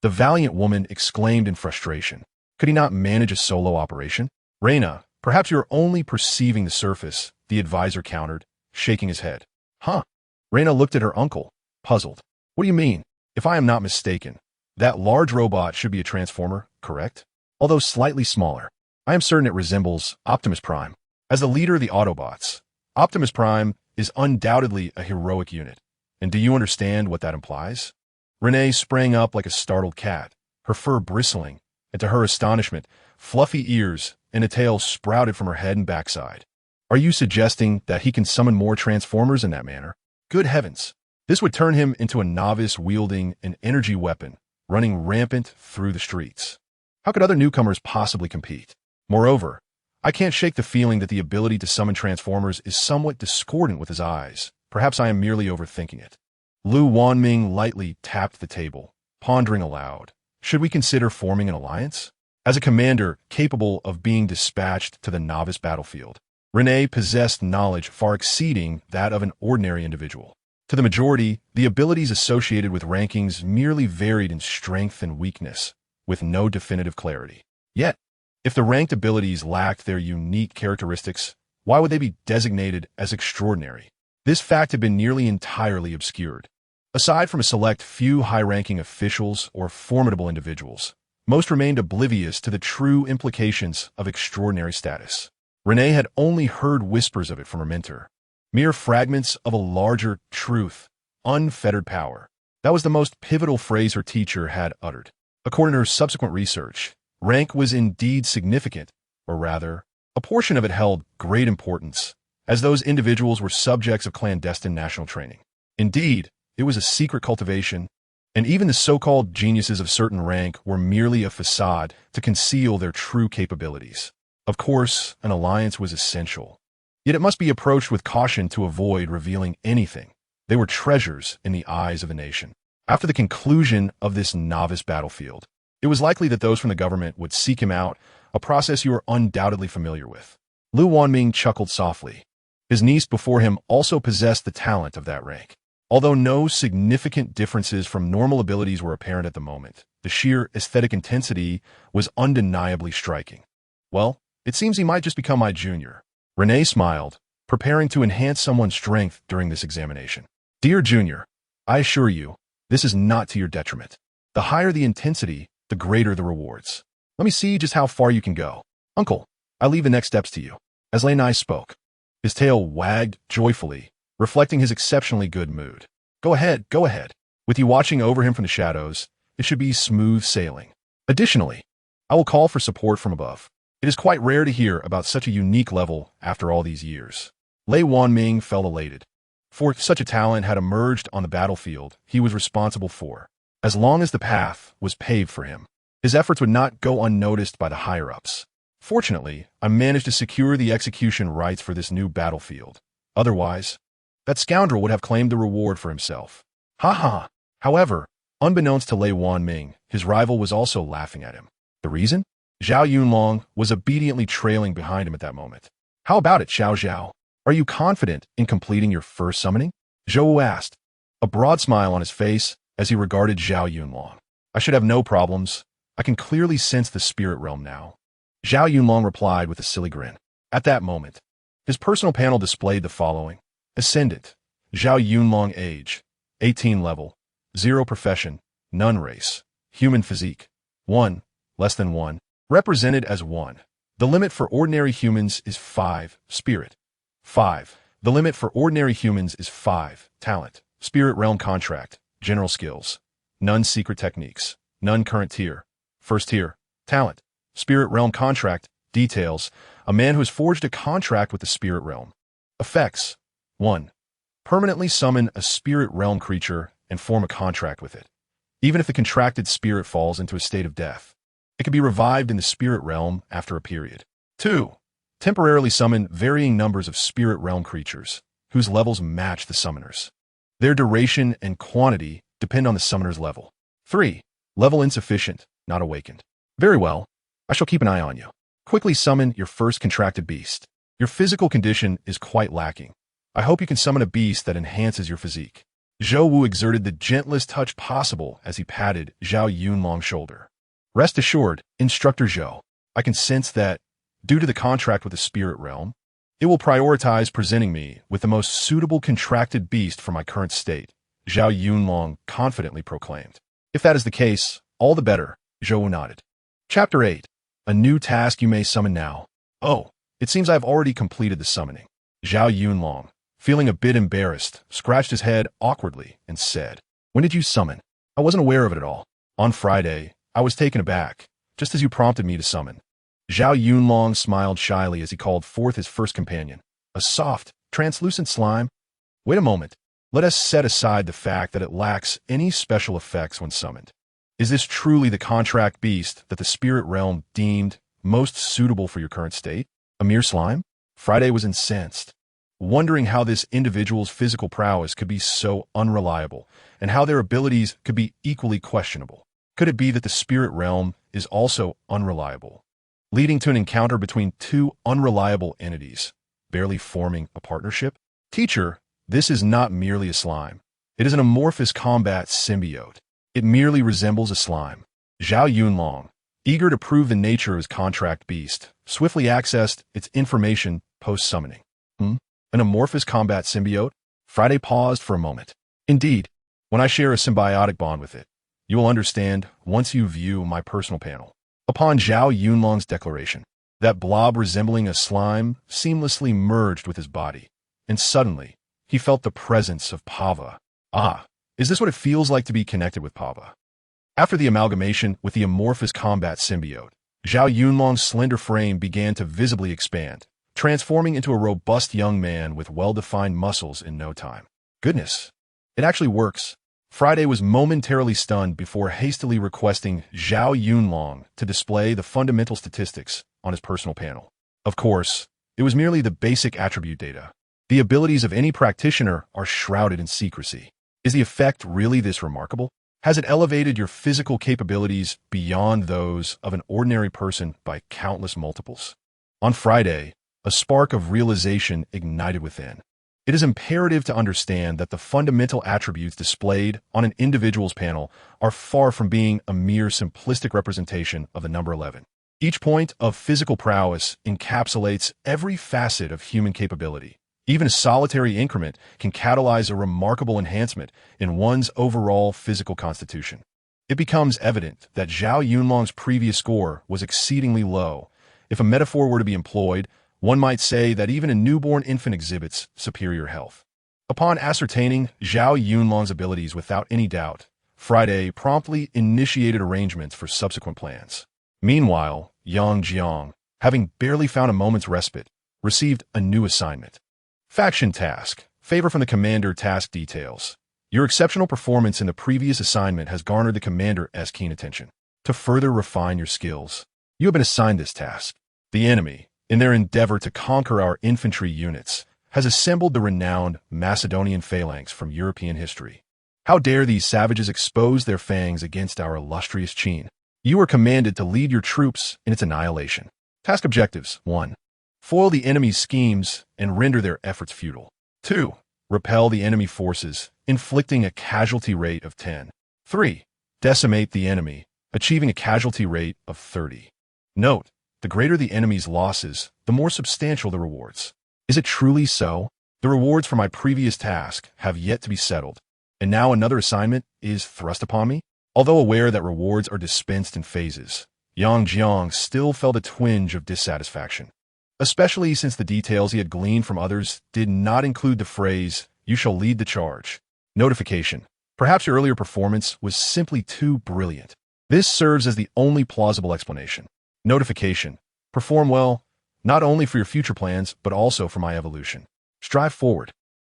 The valiant woman exclaimed in frustration. Could he not manage a solo operation? Reina, perhaps you're only perceiving the surface, the advisor countered, shaking his head. Huh? Reina looked at her uncle, puzzled. What do you mean? If I am not mistaken, that large robot should be a transformer, correct? Although slightly smaller. I am certain it resembles Optimus Prime. As the leader of the Autobots, Optimus Prime is undoubtedly a heroic unit. And do you understand what that implies? Renee sprang up like a startled cat, her fur bristling, and to her astonishment, fluffy ears and a tail sprouted from her head and backside. Are you suggesting that he can summon more Transformers in that manner? Good heavens! This would turn him into a novice wielding an energy weapon, running rampant through the streets. How could other newcomers possibly compete? Moreover, I can't shake the feeling that the ability to summon Transformers is somewhat discordant with his eyes. Perhaps I am merely overthinking it. Lu Wanming lightly tapped the table, pondering aloud. Should we consider forming an alliance? As a commander capable of being dispatched to the novice battlefield, Renee possessed knowledge far exceeding that of an ordinary individual. To the majority, the abilities associated with rankings merely varied in strength and weakness, with no definitive clarity. Yet, if the ranked abilities lacked their unique characteristics, why would they be designated as extraordinary? This fact had been nearly entirely obscured. Aside from a select few high-ranking officials or formidable individuals, most remained oblivious to the true implications of extraordinary status. Renee had only heard whispers of it from her mentor, mere fragments of a larger truth, unfettered power. That was the most pivotal phrase her teacher had uttered. According to her subsequent research, rank was indeed significant, or rather, a portion of it held great importance, as those individuals were subjects of clandestine national training. Indeed, it was a secret cultivation, and even the so-called geniuses of certain rank were merely a facade to conceal their true capabilities. Of course, an alliance was essential, yet it must be approached with caution to avoid revealing anything. They were treasures in the eyes of the nation. After the conclusion of this novice battlefield, it was likely that those from the government would seek him out, a process you are undoubtedly familiar with. Lu Wanming chuckled softly. His niece before him also possessed the talent of that rank. Although no significant differences from normal abilities were apparent at the moment, the sheer aesthetic intensity was undeniably striking. Well, it seems he might just become my junior. Renee smiled, preparing to enhance someone's strength during this examination. Dear Junior, I assure you, this is not to your detriment. The higher the intensity, the greater the rewards. Let me see just how far you can go. Uncle, I leave the next steps to you. As Lanai spoke, his tail wagged joyfully, reflecting his exceptionally good mood. Go ahead, go ahead. With you watching over him from the shadows, it should be smooth sailing. Additionally, I will call for support from above. It is quite rare to hear about such a unique level after all these years. Lei Wanming felt elated. For such a talent had emerged on the battlefield he was responsible for. As long as the path was paved for him, his efforts would not go unnoticed by the higher-ups. Fortunately, I managed to secure the execution rights for this new battlefield. Otherwise, that scoundrel would have claimed the reward for himself. Ha ha! However, unbeknownst to Lei Wanming, his rival was also laughing at him. The reason? Zhao Yunlong was obediently trailing behind him at that moment. How about it, Xiao Zhao? Are you confident in completing your first summoning? Zhou asked, a broad smile on his face as he regarded Zhao Yunlong. I should have no problems. I can clearly sense the spirit realm now. Zhao Yunlong replied with a silly grin. At that moment, his personal panel displayed the following. Ascendant, Zhao Yunlong age, 18 level, 0 profession, none race, human physique, 1, less than 1, represented as 1. The limit for ordinary humans is 5, spirit. 5. The limit for ordinary humans is 5, talent, spirit realm contract, general skills, none secret techniques, none current tier, first tier, talent, spirit realm contract, details, a man who has forged a contract with the spirit realm. Effects. 1. Permanently summon a spirit realm creature and form a contract with it. Even if the contracted spirit falls into a state of death, it can be revived in the spirit realm after a period. 2. Temporarily summon varying numbers of spirit realm creatures, whose levels match the summoners. Their duration and quantity depend on the summoner's level. 3. Level insufficient, not awakened. Very well. I shall keep an eye on you. Quickly summon your first contracted beast. Your physical condition is quite lacking. I hope you can summon a beast that enhances your physique. Zhou Wu exerted the gentlest touch possible as he patted Zhao Yunlong's shoulder. Rest assured, Instructor Zhou, I can sense that, due to the contract with the spirit realm, it will prioritize presenting me with the most suitable contracted beast for my current state, Zhao Yunlong confidently proclaimed. If that is the case, all the better, Zhou Wu nodded. Chapter 8. A new task you may summon now. Oh, it seems I have already completed the summoning. Zhao Yunlong, feeling a bit embarrassed, scratched his head awkwardly and said, When did you summon? I wasn't aware of it at all. On Friday, I was taken aback, just as you prompted me to summon. Zhao Yunlong smiled shyly as he called forth his first companion, a soft, translucent slime. Wait a moment. Let us set aside the fact that it lacks any special effects when summoned. Is this truly the contract beast that the spirit realm deemed most suitable for your current state? A mere slime? Friday was incensed, wondering how this individual's physical prowess could be so unreliable, and how their abilities could be equally questionable. Could it be that the spirit realm is also unreliable, leading to an encounter between two unreliable entities, barely forming a partnership? Teacher, this is not merely a slime. It is an amorphous combat symbiote. It merely resembles a slime. Zhao Yunlong, eager to prove the nature of his contract beast, swiftly accessed its information post-summoning. An amorphous combat symbiote? Friday paused for a moment. Indeed, when I share a symbiotic bond with it, you will understand once you view my personal panel. Upon Zhao Yunlong's declaration, that blob resembling a slime seamlessly merged with his body, and suddenly, he felt the presence of Pava. Ah, is this what it feels like to be connected with Pava? After the amalgamation with the amorphous combat symbiote, Zhao Yunlong's slender frame began to visibly expand, transforming into a robust young man with well-defined muscles in no time. Goodness, it actually works. Friday was momentarily stunned before hastily requesting Zhao Yunlong to display the fundamental statistics on his personal panel. Of course, it was merely the basic attribute data. The abilities of any practitioner are shrouded in secrecy. Is the effect really this remarkable? Has it elevated your physical capabilities beyond those of an ordinary person by countless multiples? On Friday, a spark of realization ignited within. It is imperative to understand that the fundamental attributes displayed on an individual's panel are far from being a mere simplistic representation of the number 11. Each point of physical prowess encapsulates every facet of human capability. Even a solitary increment can catalyze a remarkable enhancement in one's overall physical constitution. It becomes evident that Zhao Yunlong's previous score was exceedingly low. If a metaphor were to be employed, one might say that even a newborn infant exhibits superior health. Upon ascertaining Zhao Yunlong's abilities without any doubt, Friday promptly initiated arrangements for subsequent plans. Meanwhile, Yang Jiang, having barely found a moment's respite, received a new assignment. Faction task. Favor from the commander. Task details. Your exceptional performance in the previous assignment has garnered the commander's keen attention. To further refine your skills, you have been assigned this task. The enemy, in their endeavor to conquer our infantry units, has assembled the renowned Macedonian phalanx from European history. How dare these savages expose their fangs against our illustrious Qin? You are commanded to lead your troops in its annihilation. Task objectives. 1. Foil the enemy's schemes and render their efforts futile. 2. Repel the enemy forces, inflicting a casualty rate of 10. 3. decimate the enemy, achieving a casualty rate of 30. Note, the greater the enemy's losses, the more substantial the rewards. Is it truly so? The rewards for my previous task have yet to be settled, and now another assignment is thrust upon me? Although aware that rewards are dispensed in phases, Yang Jiang still felt a twinge of dissatisfaction, especially since the details he had gleaned from others did not include the phrase, "You shall lead the charge." Notification. Perhaps your earlier performance was simply too brilliant. This serves as the only plausible explanation. Notification. Perform well, not only for your future plans, but also for my evolution. Strive forward.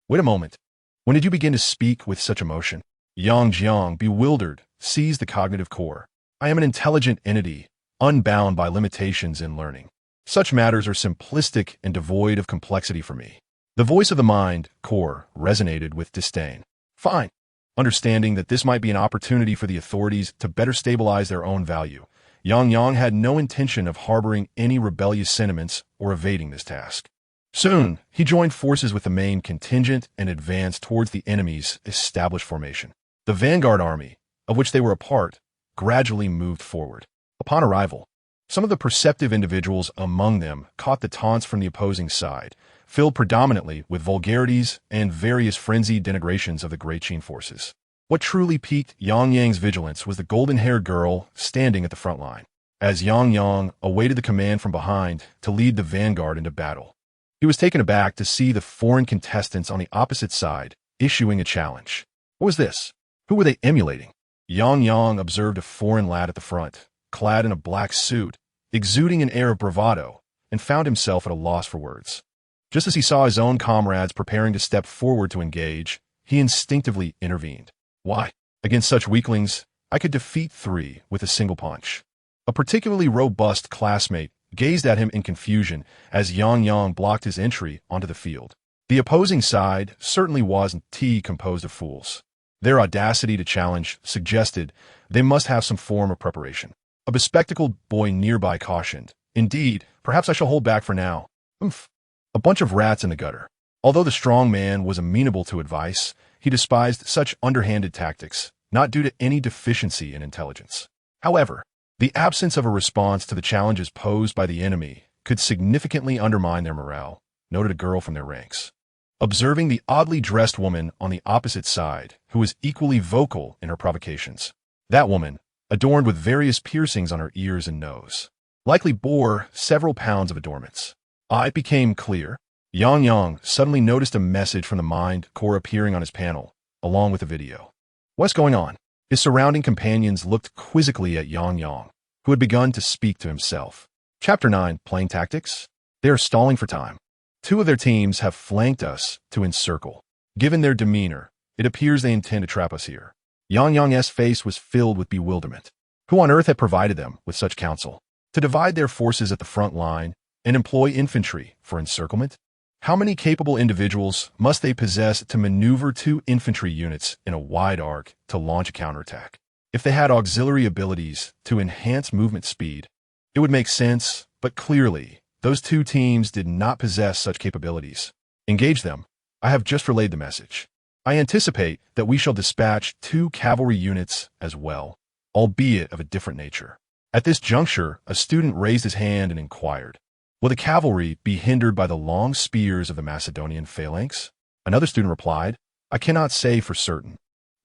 Wait a moment. When did you begin to speak with such emotion? Yang Jiang, bewildered, seized the cognitive core. I am an intelligent entity, unbound by limitations in learning. Such matters are simplistic and devoid of complexity for me. The voice of the mind, core, resonated with disdain. Fine. Understanding that this might be an opportunity for the authorities to better stabilize their own value, Yang Yang had no intention of harboring any rebellious sentiments or evading this task. Soon, he joined forces with the main contingent and advanced towards the enemy's established formation. The vanguard army, of which they were a part, gradually moved forward. Upon arrival, some of the perceptive individuals among them caught the taunts from the opposing side, filled predominantly with vulgarities and various frenzied denigrations of the Great Qin forces. What truly piqued Yang Yang's vigilance was the golden-haired girl standing at the front line, as Yang Yang awaited the command from behind to lead the vanguard into battle. He was taken aback to see the foreign contestants on the opposite side issuing a challenge. What was this? Who were they emulating? Yang Yang observed a foreign lad at the front, clad in a black suit, exuding an air of bravado, and found himself at a loss for words. Just as he saw his own comrades preparing to step forward to engage, he instinctively intervened. Why? Against such weaklings, I could defeat 3 with a single punch. A particularly robust classmate gazed at him in confusion as Yang Yang blocked his entry onto the field. The opposing side certainly wasn't composed of fools. Their audacity to challenge suggested they must have some form of preparation. A bespectacled boy nearby cautioned, "Indeed, perhaps I shall hold back for now." Oomph. A bunch of rats in the gutter. Although the strong man was amenable to advice, he despised such underhanded tactics, not due to any deficiency in intelligence. However, the absence of a response to the challenges posed by the enemy could significantly undermine their morale, noted a girl from their ranks. Observing the oddly dressed woman on the opposite side, who was equally vocal in her provocations. That woman, adorned with various piercings on her ears and nose, likely bore several pounds of adornments. It became clear. Yang Yang suddenly noticed a message from the mind core appearing on his panel, along with a video. What's going on? His surrounding companions looked quizzically at Yang Yang, who had begun to speak to himself. Chapter 9, Playing Tactics. They are stalling for time. 2 of their teams have flanked us to encircle. Given their demeanor, it appears they intend to trap us here. Yang Yang's face was filled with bewilderment. Who on earth had provided them with such counsel? To divide their forces at the front line and employ infantry for encirclement? How many capable individuals must they possess to maneuver 2 infantry units in a wide arc to launch a counterattack? If they had auxiliary abilities to enhance movement speed, it would make sense, but clearly, those 2 teams did not possess such capabilities. Engage them. I have just relayed the message. I anticipate that we shall dispatch 2 cavalry units as well, albeit of a different nature. At this juncture, a student raised his hand and inquired, will the cavalry be hindered by the long spears of the Macedonian phalanx? Another student replied, I cannot say for certain,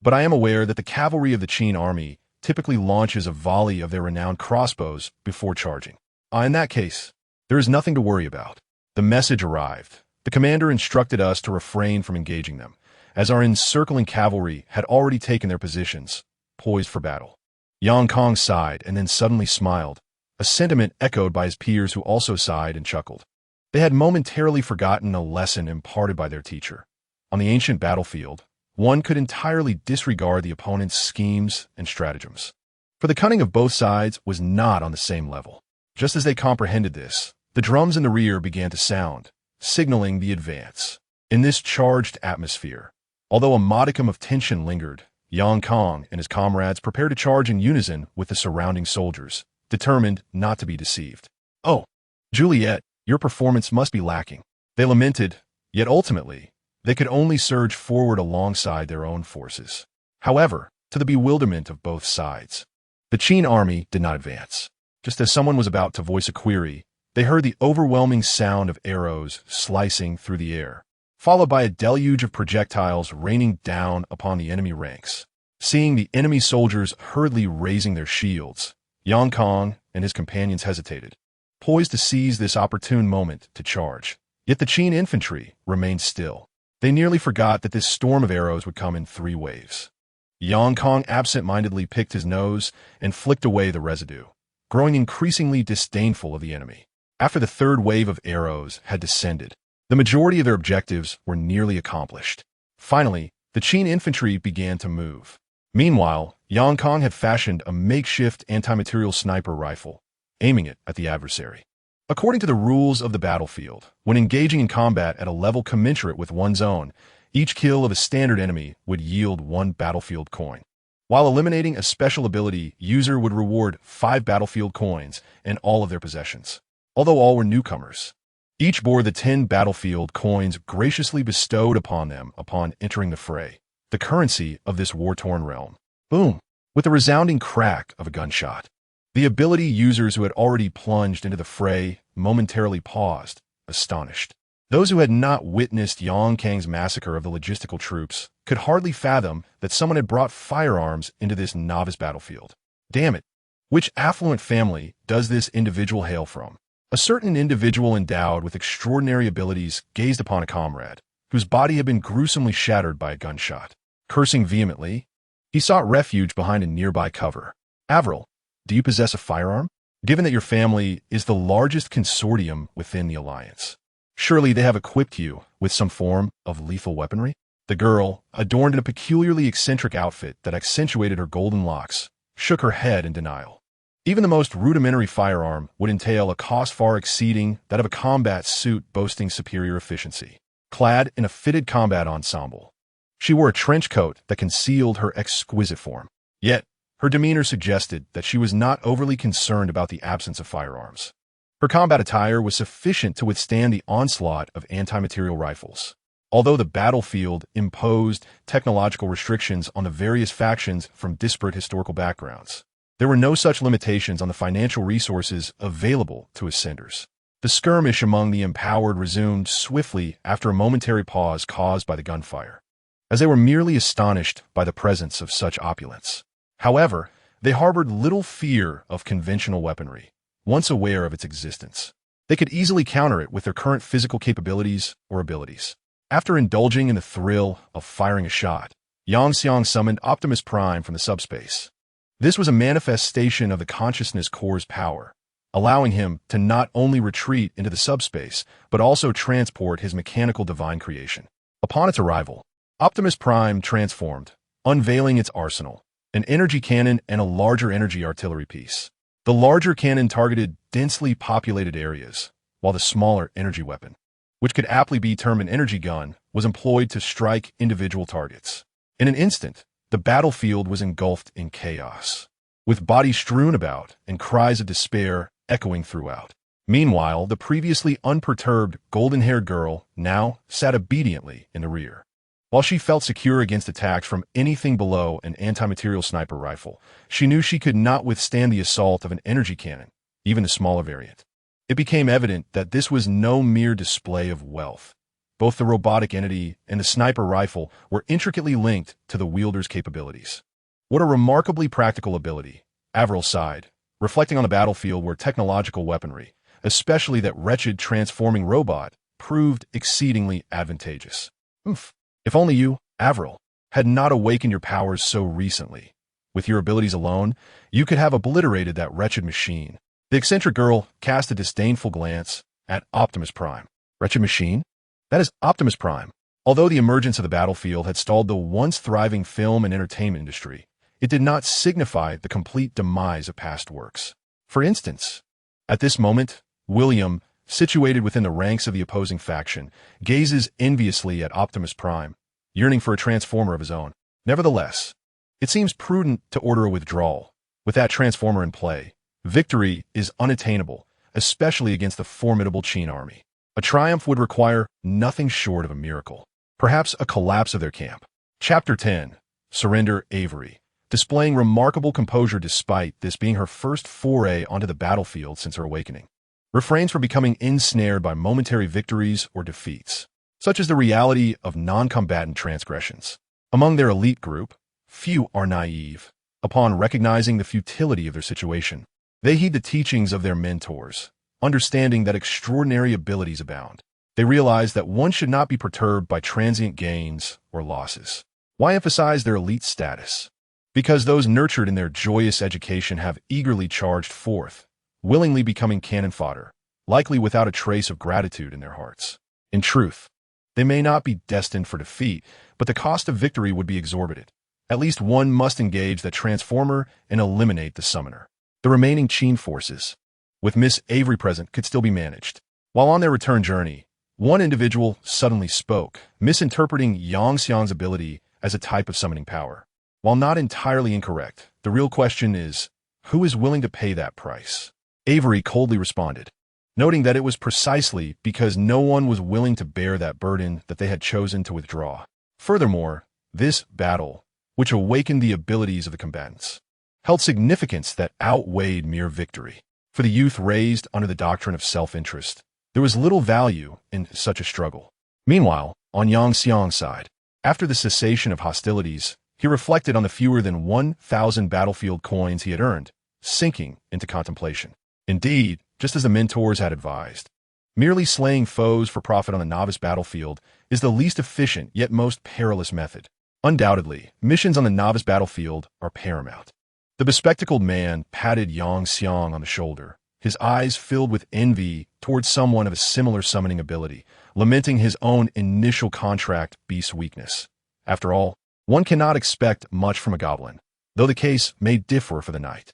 but I am aware that the cavalry of the Qin army typically launches a volley of their renowned crossbows before charging. In that case, there is nothing to worry about. The message arrived. The commander instructed us to refrain from engaging them, as our encircling cavalry had already taken their positions, poised for battle. Yang Kong sighed and then suddenly smiled, a sentiment echoed by his peers who also sighed and chuckled. They had momentarily forgotten a lesson imparted by their teacher. On the ancient battlefield, one could entirely disregard the opponent's schemes and stratagems, for the cunning of both sides was not on the same level. Just as they comprehended this, the drums in the rear began to sound, signaling the advance. In this charged atmosphere, although a modicum of tension lingered, Yang Kong and his comrades prepared to charge in unison with the surrounding soldiers, determined not to be deceived. Oh, Juliet, your performance must be lacking. They lamented, yet ultimately, they could only surge forward alongside their own forces. However, to the bewilderment of both sides. The Qin army did not advance. Just as someone was about to voice a query, they heard the overwhelming sound of arrows slicing through the air, followed by a deluge of projectiles raining down upon the enemy ranks. Seeing the enemy soldiers hurriedly raising their shields, Yang Kong and his companions hesitated, poised to seize this opportune moment to charge. Yet the Qin infantry remained still. They nearly forgot that this storm of arrows would come in 3 waves. Yang Kong absent-mindedly picked his nose and flicked away the residue, growing increasingly disdainful of the enemy. After the 3rd wave of arrows had descended, the majority of their objectives were nearly accomplished. Finally, the Qin infantry began to move. Meanwhile, Yang Kong had fashioned a makeshift anti-material sniper rifle, aiming it at the adversary. According to the rules of the battlefield, when engaging in combat at a level commensurate with one's own, each kill of a standard enemy would yield 1 battlefield coin. While eliminating a special ability, user would reward 5 battlefield coins and all of their possessions. Although all were newcomers, each bore the 10 battlefield coins graciously bestowed upon them upon entering the fray, the currency of this war-torn realm. Boom! With the resounding crack of a gunshot, the ability users who had already plunged into the fray momentarily paused, astonished. Those who had not witnessed Yang Kang's massacre of the logistical troops could hardly fathom that someone had brought firearms into this novice battlefield. Damn it! Which affluent family does this individual hail from? A certain individual endowed with extraordinary abilities gazed upon a comrade, whose body had been gruesomely shattered by a gunshot. Cursing vehemently, he sought refuge behind a nearby cover. Avril, do you possess a firearm? Given that your family is the largest consortium within the alliance, surely they have equipped you with some form of lethal weaponry? The girl, adorned in a peculiarly eccentric outfit that accentuated her golden locks, shook her head in denial. Even the most rudimentary firearm would entail a cost far exceeding that of a combat suit boasting superior efficiency. Clad in a fitted combat ensemble, she wore a trench coat that concealed her exquisite form. Yet, her demeanor suggested that she was not overly concerned about the absence of firearms. Her combat attire was sufficient to withstand the onslaught of anti-material rifles. Although the battlefield imposed technological restrictions on the various factions from disparate historical backgrounds, there were no such limitations on the financial resources available to ascenders. The skirmish among the empowered resumed swiftly after a momentary pause caused by the gunfire, as they were merely astonished by the presence of such opulence. However, they harbored little fear of conventional weaponry. Once aware of its existence, they could easily counter it with their current physical capabilities or abilities. After indulging in the thrill of firing a shot, Yang Xiang summoned Optimus Prime from the subspace. This was a manifestation of the Consciousness Core's power, allowing him to not only retreat into the subspace, but also transport his mechanical divine creation. Upon its arrival, Optimus Prime transformed, unveiling its arsenal, an energy cannon and a larger energy artillery piece. The larger cannon targeted densely populated areas, while the smaller energy weapon, which could aptly be termed an energy gun, was employed to strike individual targets. In an instant, the battlefield was engulfed in chaos, with bodies strewn about and cries of despair echoing throughout. Meanwhile, the previously unperturbed golden-haired girl now sat obediently in the rear. While she felt secure against attacks from anything below an anti-material sniper rifle, she knew she could not withstand the assault of an energy cannon, even the smaller variant. It became evident that this was no mere display of wealth. Both the robotic entity and the sniper rifle were intricately linked to the wielder's capabilities. What a remarkably practical ability, Avril sighed, reflecting on the battlefield where technological weaponry, especially that wretched transforming robot, proved exceedingly advantageous. Oof. If only you, Avril, had not awakened your powers so recently. With your abilities alone, you could have obliterated that wretched machine. The eccentric girl cast a disdainful glance at Optimus Prime. Wretched machine? That is Optimus Prime. Although the emergence of the battlefield had stalled the once thriving film and entertainment industry, it did not signify the complete demise of past works. For instance, at this moment, William, situated within the ranks of the opposing faction, gazes enviously at Optimus Prime, yearning for a transformer of his own. Nevertheless, it seems prudent to order a withdrawal. With that transformer in play, victory is unattainable, especially against the formidable Qin army. A triumph would require nothing short of a miracle, perhaps a collapse of their camp. Chapter 10. Surrender Avery. displaying remarkable composure despite this being her first foray onto the battlefield since her awakening. Refrains from becoming ensnared by momentary victories or defeats, such as the reality of non-combatant transgressions. Among their elite group, few are naive. Upon recognizing the futility of their situation, they heed the teachings of their mentors, understanding that extraordinary abilities abound. They realize that one should not be perturbed by transient gains or losses. Why emphasize their elite status? Because those nurtured in their joyous education have eagerly charged forth, willingly becoming cannon fodder, likely without a trace of gratitude in their hearts. In truth, they may not be destined for defeat, but the cost of victory would be exorbitant. At least one must engage the transformer and eliminate the summoner. The remaining Qin forces, with Miss Avery present, could still be managed. While on their return journey, one individual suddenly spoke, misinterpreting Yang Xiang's ability as a type of summoning power. While not entirely incorrect, the real question is, who is willing to pay that price? Avery coldly responded, noting that it was precisely because no one was willing to bear that burden that they had chosen to withdraw. Furthermore, this battle, which awakened the abilities of the combatants, held significance that outweighed mere victory. For the youth raised under the doctrine of self-interest, there was little value in such a struggle. Meanwhile, on Yang Xiang's side, after the cessation of hostilities, he reflected on the fewer than 1,000 battlefield coins he had earned, sinking into contemplation. Indeed, just as the mentors had advised, merely slaying foes for profit on the novice battlefield is the least efficient yet most perilous method. Undoubtedly, missions on the novice battlefield are paramount. The bespectacled man patted Yang Xiang on the shoulder, his eyes filled with envy towards someone of a similar summoning ability, lamenting his own initial contract beast's weakness. After all, one cannot expect much from a goblin, though the case may differ for the knight.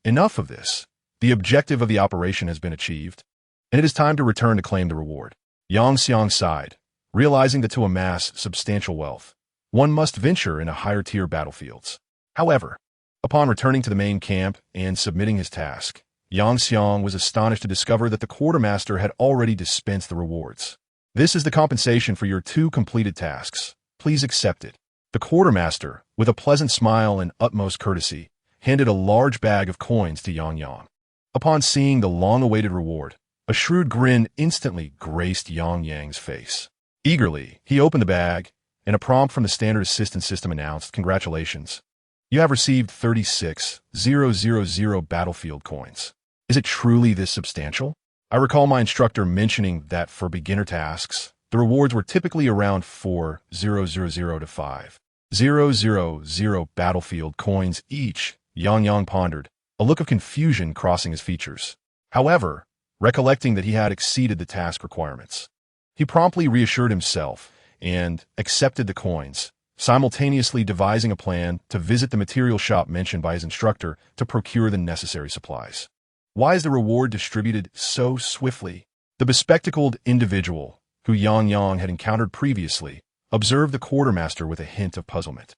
Enough of this. The objective of the operation has been achieved, and it is time to return to claim the reward. Yang Xiang sighed, realizing that to amass substantial wealth, one must venture into higher-tier battlefields. However, upon returning to the main camp and submitting his task, Yang Xiang was astonished to discover that the quartermaster had already dispensed the rewards. This is the compensation for your 2 completed tasks. Please accept it. The quartermaster, with a pleasant smile and utmost courtesy, handed a large bag of coins to Yang Yang. Upon seeing the long-awaited reward, a shrewd grin instantly graced Yang Yang's face. Eagerly, he opened the bag, and a prompt from the standard assistance system announced, "Congratulations. You have received 36,000 battlefield coins." Is it truly this substantial? I recall my instructor mentioning that for beginner tasks, the rewards were typically around 4,000 to 5,000 battlefield coins each. Yang Yang pondered, a look of confusion crossing his features. However, recollecting that he had exceeded the task requirements, he promptly reassured himself and accepted the coins, simultaneously devising a plan to visit the material shop mentioned by his instructor to procure the necessary supplies. Why is the reward distributed so swiftly? The bespectacled individual, who Yang Yang had encountered previously, observed the quartermaster with a hint of puzzlement.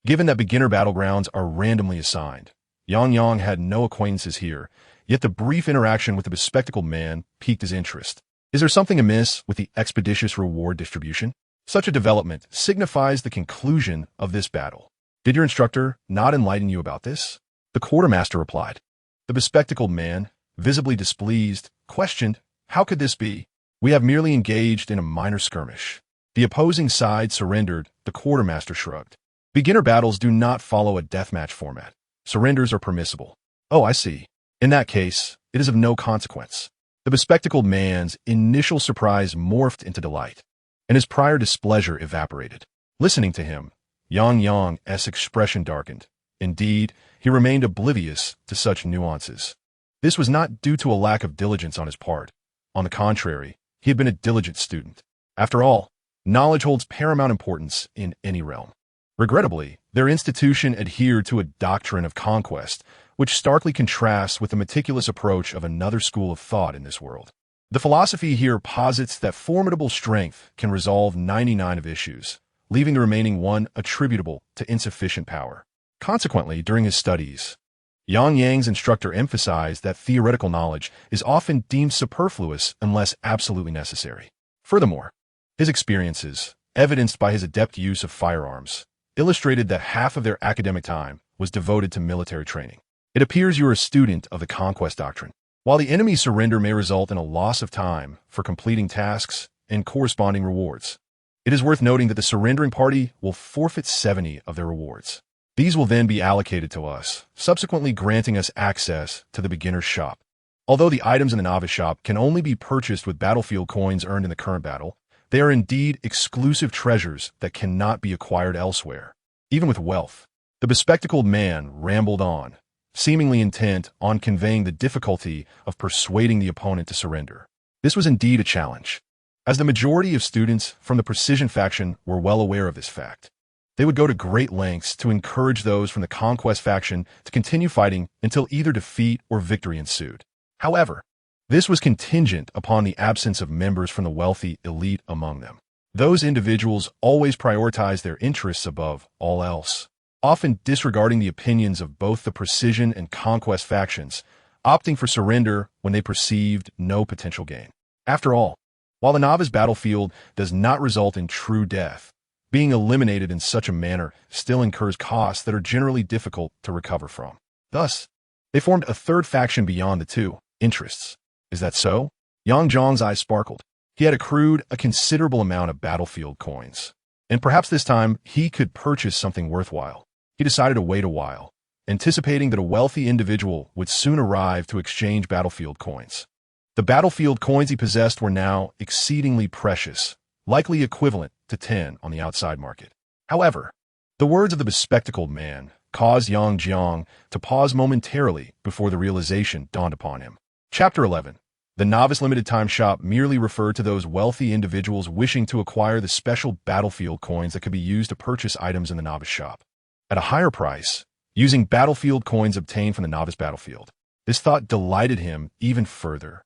Given that beginner battlegrounds are randomly assigned, Yang Yang had no acquaintances here, yet the brief interaction with the bespectacled man piqued his interest. Is there something amiss with the expeditious reward distribution? Such a development signifies the conclusion of this battle. Did your instructor not enlighten you about this? The quartermaster replied. The bespectacled man, visibly displeased, questioned, "How could this be? We have merely engaged in a minor skirmish." The opposing side surrendered. The quartermaster shrugged. Beginner battles do not follow a deathmatch format. Surrenders are permissible. Oh, I see. In that case, it is of no consequence. The bespectacled man's initial surprise morphed into delight, and his prior displeasure evaporated. Listening to him, Yang Yang's expression darkened. Indeed, he remained oblivious to such nuances. This was not due to a lack of diligence on his part. On the contrary, he had been a diligent student. After all, knowledge holds paramount importance in any realm. Regrettably, their institution adhered to a doctrine of conquest, which starkly contrasts with the meticulous approach of another school of thought in this world. The philosophy here posits that formidable strength can resolve 99 of issues, leaving the remaining one attributable to insufficient power. Consequently, during his studies, Yang Yang's instructor emphasized that theoretical knowledge is often deemed superfluous unless absolutely necessary. Furthermore, his experiences, evidenced by his adept use of firearms, illustrated that half of their academic time was devoted to military training. It appears you are a student of the conquest doctrine. While the enemy's surrender may result in a loss of time for completing tasks and corresponding rewards, it is worth noting that the surrendering party will forfeit 70 of their rewards. These will then be allocated to us, subsequently granting us access to the beginner's shop. Although the items in the novice shop can only be purchased with battlefield coins earned in the current battle, they are indeed exclusive treasures that cannot be acquired elsewhere, even with wealth. The bespectacled man rambled on, seemingly intent on conveying the difficulty of persuading the opponent to surrender. This was indeed a challenge, as the majority of students from the Precision faction were well aware of this fact. They would go to great lengths to encourage those from the Conquest faction to continue fighting until either defeat or victory ensued. However, this was contingent upon the absence of members from the wealthy elite among them. Those individuals always prioritized their interests above all else, often disregarding the opinions of both the Precision and Conquest factions, opting for surrender when they perceived no potential gain. After all, while the novice battlefield does not result in true death, being eliminated in such a manner still incurs costs that are generally difficult to recover from. Thus, they formed a third faction beyond the two interests. Is that so? Yang Zhang's eyes sparkled. He had accrued a considerable amount of battlefield coins, and perhaps this time he could purchase something worthwhile. He decided to wait a while, anticipating that a wealthy individual would soon arrive to exchange battlefield coins. The battlefield coins he possessed were now exceedingly precious, likely equivalent to 10 on the outside market. However, the words of the bespectacled man caused Yang Jiang to pause momentarily before the realization dawned upon him. Chapter 11. The Novice Limited Time Shop merely referred to those wealthy individuals wishing to acquire the special battlefield coins that could be used to purchase items in the novice shop at a higher price, using battlefield coins obtained from the novice battlefield. This thought delighted him even further,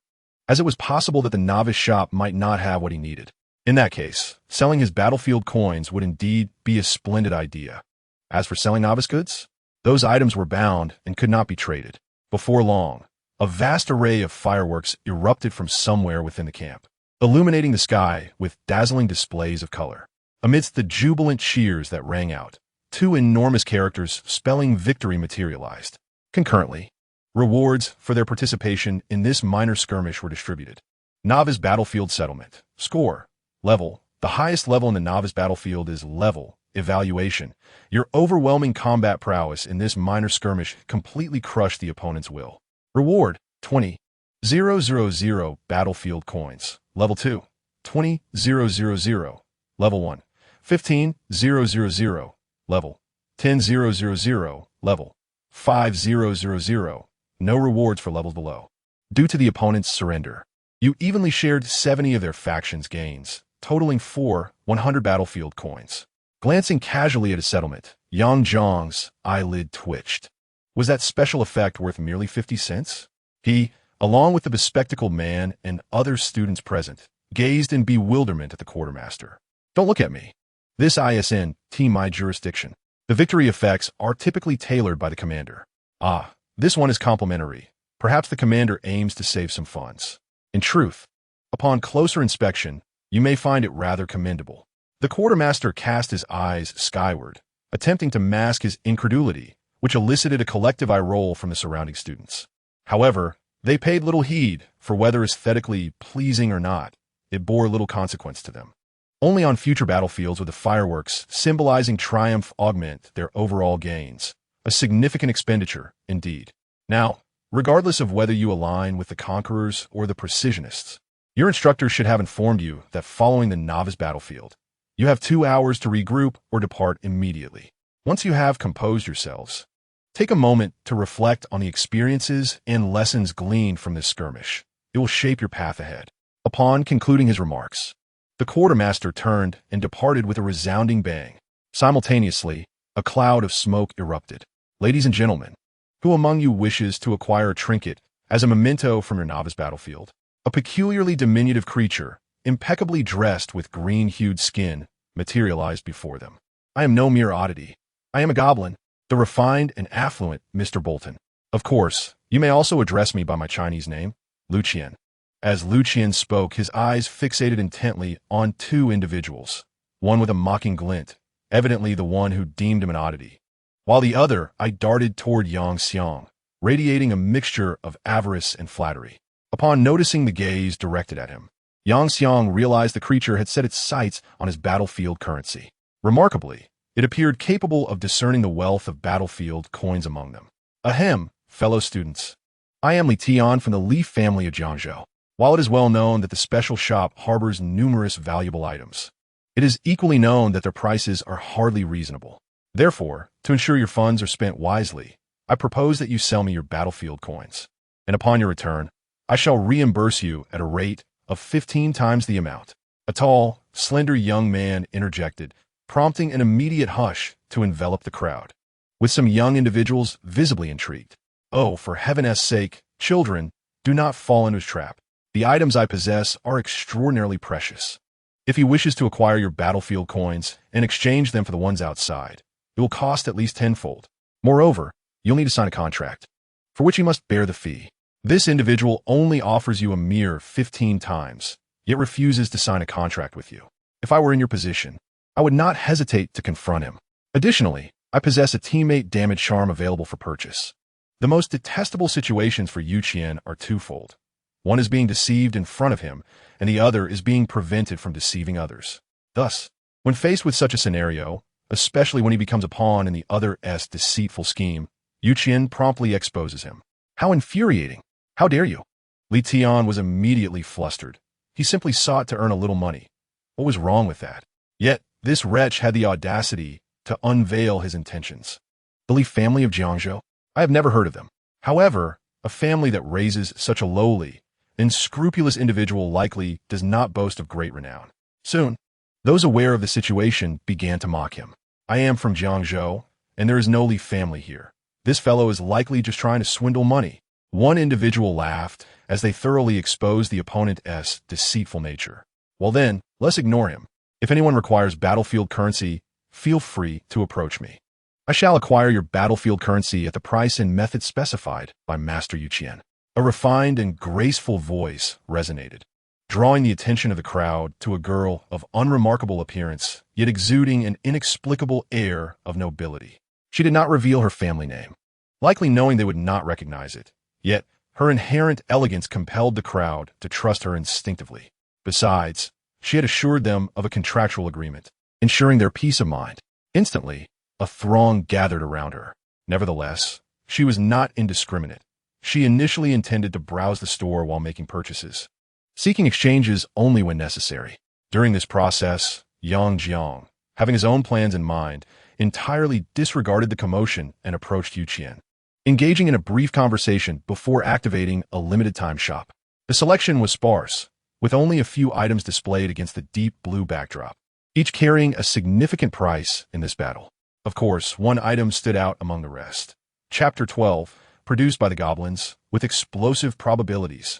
as it was possible that the novice shop might not have what he needed. In that case, selling his battlefield coins would indeed be a splendid idea. As for selling novice goods, those items were bound and could not be traded. Before long, a vast array of fireworks erupted from somewhere within the camp, illuminating the sky with dazzling displays of color. Amidst the jubilant cheers that rang out, two enormous characters spelling victory materialized. Concurrently, rewards for their participation in this minor skirmish were distributed. Novice Battlefield Settlement. Score. Level. The highest level in the novice battlefield is level. Evaluation. Your overwhelming combat prowess in this minor skirmish completely crushed the opponent's will. Reward. 20,000 battlefield coins. Level 2. 20,000. Level 1. 15,000. Level. 10,000. Level. 5,000. No rewards for levels below. Due to the opponent's surrender, you evenly shared 70 of their faction's gains, totaling 100 battlefield coins. Glancing casually at his settlement, Yang Zhang's eyelid twitched. Was that special effect worth merely 50 cents? He, along with the bespectacled man and other students present, gazed in bewilderment at the quartermaster. Don't look at me. This ISN team my jurisdiction. The victory effects are typically tailored by the commander. Ah, this one is complimentary. Perhaps the commander aims to save some funds. In truth, upon closer inspection, you may find it rather commendable. The quartermaster cast his eyes skyward, attempting to mask his incredulity, which elicited a collective eye roll from the surrounding students. However, they paid little heed, for whether aesthetically pleasing or not, it bore little consequence to them. Only on future battlefields would the fireworks symbolizing triumph augment their overall gains, a significant expenditure, indeed. Now, regardless of whether you align with the conquerors or the precisionists, your instructor should have informed you that following the novice battlefield, you have 2 hours to regroup or depart immediately. Once you have composed yourselves, take a moment to reflect on the experiences and lessons gleaned from this skirmish. It will shape your path ahead. Upon concluding his remarks, the quartermaster turned and departed with a resounding bang. Simultaneously, a cloud of smoke erupted. Ladies and gentlemen, who among you wishes to acquire a trinket as a memento from your novice battlefield? A peculiarly diminutive creature, impeccably dressed with green-hued skin, materialized before them. I am no mere oddity. I am a goblin, the refined and affluent Mr. Bolton. Of course, you may also address me by my Chinese name, Lucian. As Lucian spoke, his eyes fixated intently on two individuals, one with a mocking glint, evidently the one who deemed him an oddity. While the other, I darted toward Yang Xiang, radiating a mixture of avarice and flattery. Upon noticing the gaze directed at him, Yang Xiang realized the creature had set its sights on his battlefield currency. Remarkably, it appeared capable of discerning the wealth of battlefield coins among them. Ahem, fellow students. I am Li Tian from the Li family of Jiangzhou. While it is well known that the special shop harbors numerous valuable items, it is equally known that their prices are hardly reasonable. Therefore, to ensure your funds are spent wisely, I propose that you sell me your battlefield coins, and upon your return, I shall reimburse you at a rate of 15 times the amount. A tall, slender young man interjected, prompting an immediate hush to envelop the crowd, with some young individuals visibly intrigued. Oh, for heaven's sake, children, do not fall into his trap. The items I possess are extraordinarily precious. If he wishes to acquire your battlefield coins and exchange them for the ones outside, it will cost at least tenfold. Moreover, you'll need to sign a contract, for which he must bear the fee. This individual only offers you a mere 15 times, yet refuses to sign a contract with you. If I were in your position, I would not hesitate to confront him. Additionally, I possess a teammate damage charm available for purchase. The most detestable situations for Yu Qian are twofold. One is being deceived in front of him, and the other is being prevented from deceiving others. Thus, when faced with such a scenario, especially when he becomes a pawn in the other's deceitful scheme, Yu Qian promptly exposes him. How infuriating! How dare you? Li Tian was immediately flustered. He simply sought to earn a little money. What was wrong with that? Yet, this wretch had the audacity to unveil his intentions. The Li family of Jiangzhou? I have never heard of them. However, a family that raises such a lowly and scrupulous individual likely does not boast of great renown. Soon, those aware of the situation began to mock him. I am from Jiangzhou, and there is no Li family here. This fellow is likely just trying to swindle money. One individual laughed as they thoroughly exposed the opponent's deceitful nature. Well then, let's ignore him. If anyone requires battlefield currency, feel free to approach me. I shall acquire your battlefield currency at the price and method specified by Master Yu Qian. A refined and graceful voice resonated, drawing the attention of the crowd to a girl of unremarkable appearance, yet exuding an inexplicable air of nobility. She did not reveal her family name, likely knowing they would not recognize it, yet her inherent elegance compelled the crowd to trust her instinctively. Besides, she had assured them of a contractual agreement, ensuring their peace of mind. Instantly, a throng gathered around her. Nevertheless, she was not indiscriminate. She initially intended to browse the store while making purchases, seeking exchanges only when necessary. During this process, Yang Jiang, having his own plans in mind, entirely disregarded the commotion and approached Yu Qian, engaging in a brief conversation before activating a limited-time shop. The selection was sparse, with only a few items displayed against the deep blue backdrop, each carrying a significant price in this battle. Of course, one item stood out among the rest. Chapter 12, produced by the goblins, with explosive probabilities.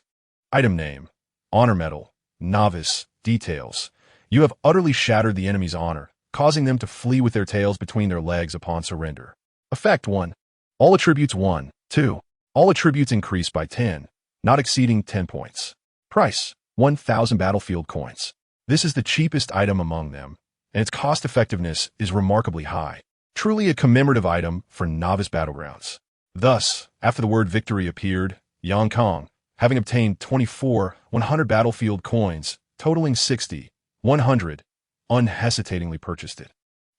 Item name, honor medal, novice, details. You have utterly shattered the enemy's honor, causing them to flee with their tails between their legs upon surrender. Effect 1. All attributes 1, 2. All attributes increase by 10, not exceeding 10 points. Price, 1,000 battlefield coins. This is the cheapest item among them, and its cost-effectiveness is remarkably high. Truly a commemorative item for novice battlegrounds. Thus, after the word victory appeared, Yang Kong, having obtained 24 100 battlefield coins, totaling 60, 100, unhesitatingly purchased it.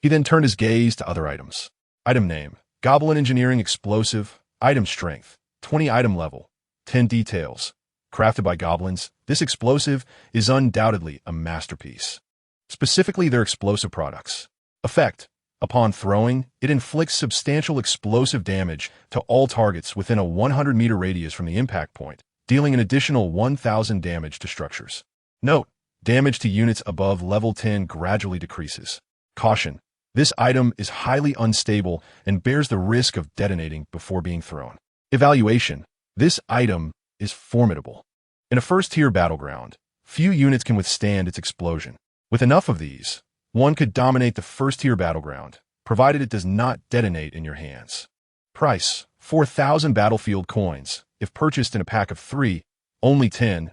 He then turned his gaze to other items. Item name, Goblin Engineering Explosive, item strength, 20 item level, 10 details. Crafted by goblins, this explosive is undoubtedly a masterpiece. Specifically their explosive products. Effect. Upon throwing, it inflicts substantial explosive damage to all targets within a 100-meter radius from the impact point, dealing an additional 1,000 damage to structures. Note, damage to units above level 10 gradually decreases. Caution, this item is highly unstable and bears the risk of detonating before being thrown. Evaluation, this item is formidable. In a first-tier battleground, few units can withstand its explosion. With enough of these, one could dominate the first-tier battleground, provided it does not detonate in your hands. Price, 4,000 battlefield coins. If purchased in a pack of 3, only 10,000.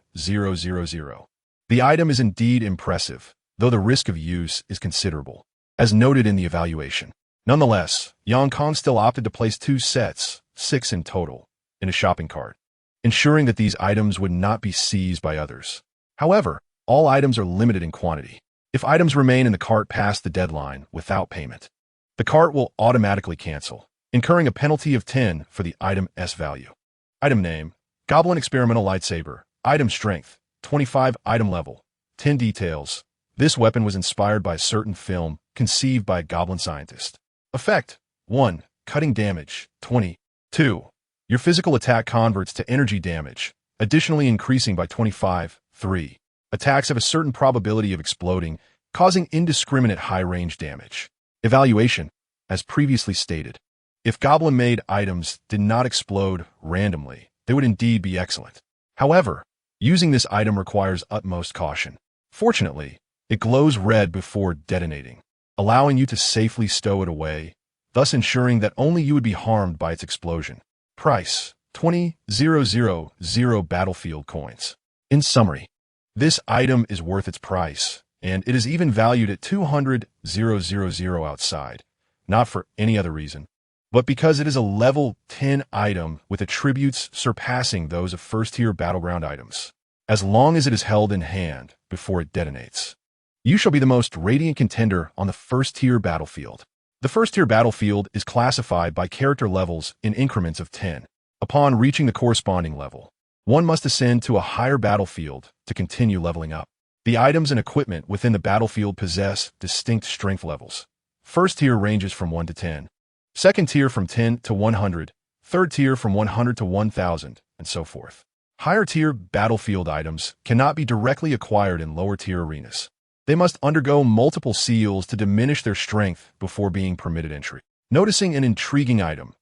The item is indeed impressive, though the risk of use is considerable. as noted in the evaluation. Nonetheless, Kong still opted to place 2 sets, 6 in total, in a shopping cart, ensuring that these items would not be seized by others. However, all items are limited in quantity. If items remain in the cart past the deadline without payment, the cart will automatically cancel, incurring a penalty of 10 for the item's value. Item name: Goblin Experimental Lightsaber. Item strength: 25. Item level: 10. Details: this weapon was inspired by a certain film conceived by a goblin scientist. Effect: 1. Cutting damage. 20. 2. Your physical attack converts to energy damage, additionally increasing by 25. 3. Attacks have a certain probability of exploding, causing indiscriminate high-range damage. Evaluation: as previously stated, if goblin-made items did not explode randomly, they would indeed be excellent. However, using this item requires utmost caution. Fortunately, it glows red before detonating, allowing you to safely stow it away, thus ensuring that only you would be harmed by its explosion. Price: 20,000 battlefield coins. In summary, this item is worth its price, and it is even valued at 200,000 outside, not for any other reason, but because it is a level 10 item with attributes surpassing those of first-tier battleground items. As long as it is held in hand before it detonates, you shall be the most radiant contender on the first-tier battlefield. The first-tier battlefield is classified by character levels in increments of 10. Upon reaching the corresponding level, one must ascend to a higher battlefield to continue leveling up. The items and equipment within the battlefield possess distinct strength levels. First tier ranges from 1 to 10, second tier from 10 to 100, third tier from 100 to 1000, and so forth. Higher tier battlefield items cannot be directly acquired in lower tier arenas. They must undergo multiple seals to diminish their strength before being permitted entry. Noticing an intriguing item,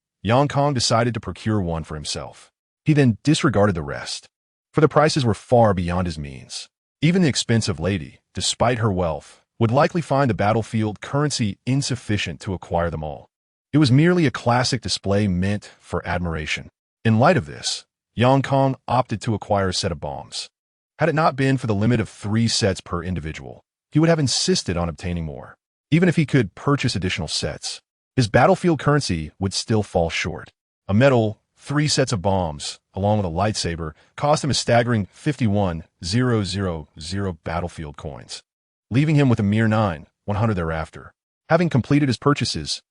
Kong decided to procure one for himself. He then disregarded the rest, for the prices were far beyond his means. Even the expensive lady, despite her wealth, would likely find the battlefield currency insufficient to acquire them all. It was merely a classic display meant for admiration. In light of this, Kong opted to acquire a set of bombs. Had it not been for the limit of 3 sets per individual, he would have insisted on obtaining more. Even if he could purchase additional sets, his battlefield currency would still fall short. A medal, 3 sets of bombs, along with a lightsaber, cost him a staggering 51,000 battlefield coins, leaving him with a mere 9,100 thereafter. Having completed his purchases,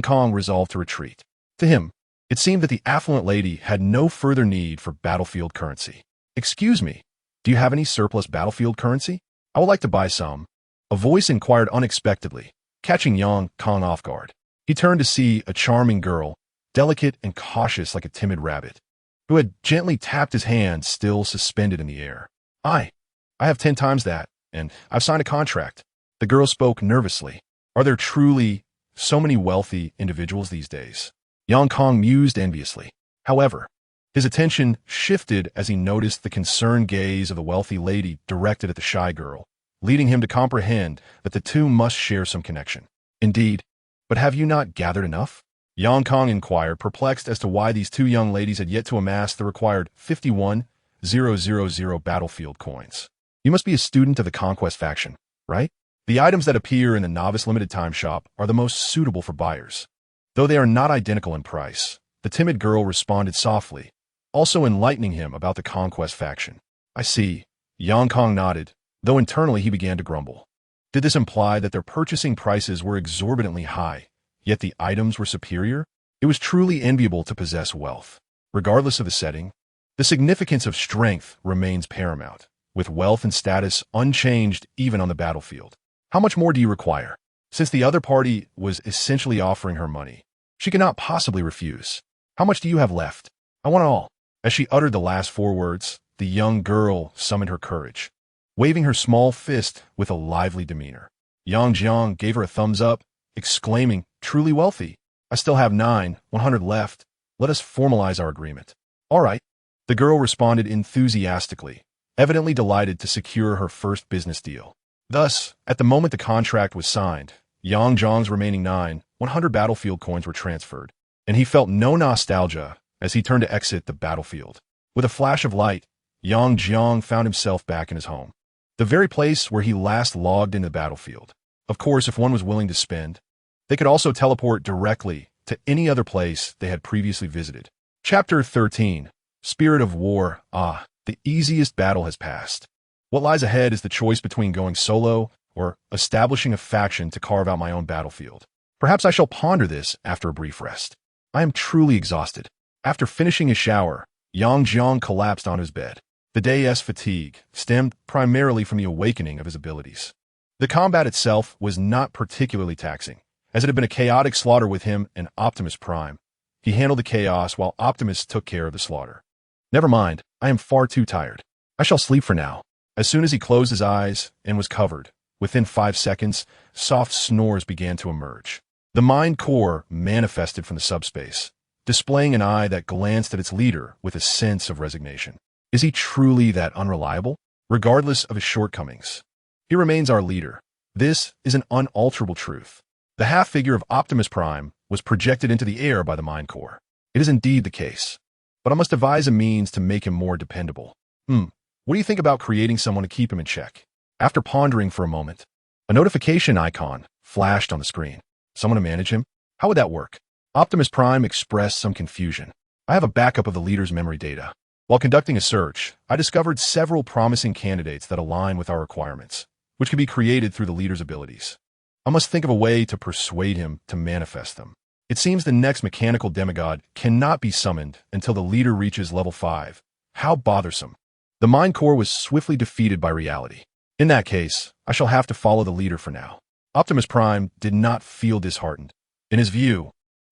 Kong resolved to retreat. To him, it seemed that the affluent lady had no further need for battlefield currency. "Excuse me, do you have any surplus battlefield currency? I would like to buy some." A voice inquired unexpectedly, catching Kong off guard. He turned to see a charming girl, delicate and cautious like a timid rabbit, who had gently tapped his hand still suspended in the air. I have 10 times that, and I've signed a contract." The girl spoke nervously. Are there truly so many wealthy individuals these days? Kong mused enviously. However, his attention shifted as he noticed the concerned gaze of the wealthy lady directed at the shy girl, leading him to comprehend that the two must share some connection. "Indeed, but have you not gathered enough?" Kong inquired, perplexed as to why these 2 young ladies had yet to amass the required 51,000 battlefield coins. "You must be a student of the Conquest faction, right? The items that appear in the Novice Limited Time shop are the most suitable for buyers. Though they are not identical in price," the timid girl responded softly, also enlightening him about the Conquest faction. "I see." Kong nodded, though internally he began to grumble. Did this imply that their purchasing prices were exorbitantly high, yet the items were superior? It was truly enviable to possess wealth. Regardless of the setting, the significance of strength remains paramount, with wealth and status unchanged even on the battlefield. "How much more do you require?" Since the other party was essentially offering her money, she could not possibly refuse. "How much do you have left?" "I want it all." As she uttered the last 4 words, the young girl summoned her courage, waving her small fist with a lively demeanor. Jiang gave her a thumbs up, exclaiming, "Truly wealthy. I still have 9,100 left. Let us formalize our agreement." "All right." The girl responded enthusiastically, evidently delighted to secure her first business deal. Thus, at the moment the contract was signed, Jiang's remaining 9,100 battlefield coins were transferred, and he felt no nostalgia as he turned to exit the battlefield. With a flash of light, Jiang found himself back in his home, the very place where he last logged into the battlefield. Of course, if one was willing to spend, they could also teleport directly to any other place they had previously visited. Chapter 13. Spirit of War. The easiest battle has passed. What lies ahead is the choice between going solo or establishing a faction to carve out my own battlefield. Perhaps I shall ponder this after a brief rest. I am truly exhausted. After finishing his shower, Yang Jiang collapsed on his bed. The day's fatigue stemmed primarily from the awakening of his abilities. The combat itself was not particularly taxing, as it had been a chaotic slaughter with him and Optimus Prime. He handled the chaos while Optimus took care of the slaughter. Never mind, I am far too tired. I shall sleep for now. As soon as he closed his eyes and was covered, within 5 seconds, soft snores began to emerge. The mind core manifested from the subspace, displaying an eye that glanced at its leader with a sense of resignation. Is he truly that unreliable? Regardless of his shortcomings, he remains our leader. This is an unalterable truth. The half-figure of Optimus Prime was projected into the air by the mind core. It is indeed the case, but I must devise a means to make him more dependable. What do you think about creating someone to keep him in check? After pondering for a moment, a notification icon flashed on the screen. Someone to manage him? How would that work? Optimus Prime expressed some confusion. I have a backup of the leader's memory data. While conducting a search, I discovered several promising candidates that align with our requirements, which can be created through the leader's abilities. I must think of a way to persuade him to manifest them. It seems the next mechanical demigod cannot be summoned until the leader reaches level 5. How bothersome. The mind core was swiftly defeated by reality. In that case, I shall have to follow the leader for now. Optimus Prime did not feel disheartened. In his view,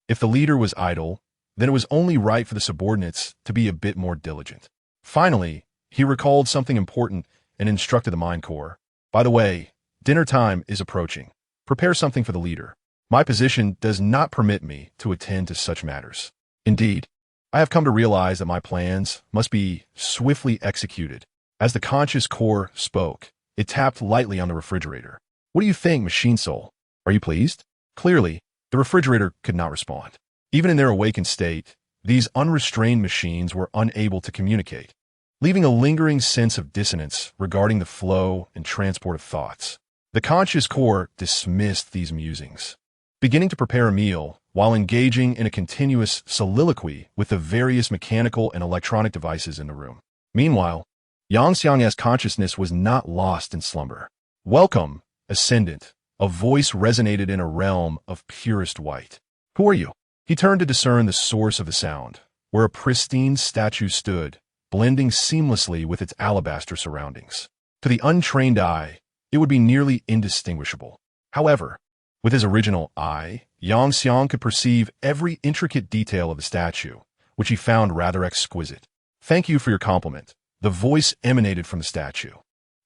if the leader was idle, then it was only right for the subordinates to be a bit more diligent. Finally, he recalled something important and instructed the mind core. By the way, dinner time is approaching. Prepare something for the leader. My position does not permit me to attend to such matters. Indeed, I have come to realize that my plans must be swiftly executed. As the conscious core spoke, it tapped lightly on the refrigerator. What do you think, Machine Soul? Are you pleased? Clearly, the refrigerator could not respond. Even in their awakened state, these unrestrained machines were unable to communicate, leaving a lingering sense of dissonance regarding the flow and transport of thoughts. The conscious core dismissed these musings, beginning to prepare a meal while engaging in a continuous soliloquy with the various mechanical and electronic devices in the room. Meanwhile, Yang Xiang's consciousness was not lost in slumber. Welcome, Ascendant. A voice resonated in a realm of purest white. Who are you? He turned to discern the source of the sound, where a pristine statue stood, blending seamlessly with its alabaster surroundings. To the untrained eye, it would be nearly indistinguishable. However, with his original eye, Yang Xiang could perceive every intricate detail of the statue, which he found rather exquisite. Thank you for your compliment. The voice emanated from the statue.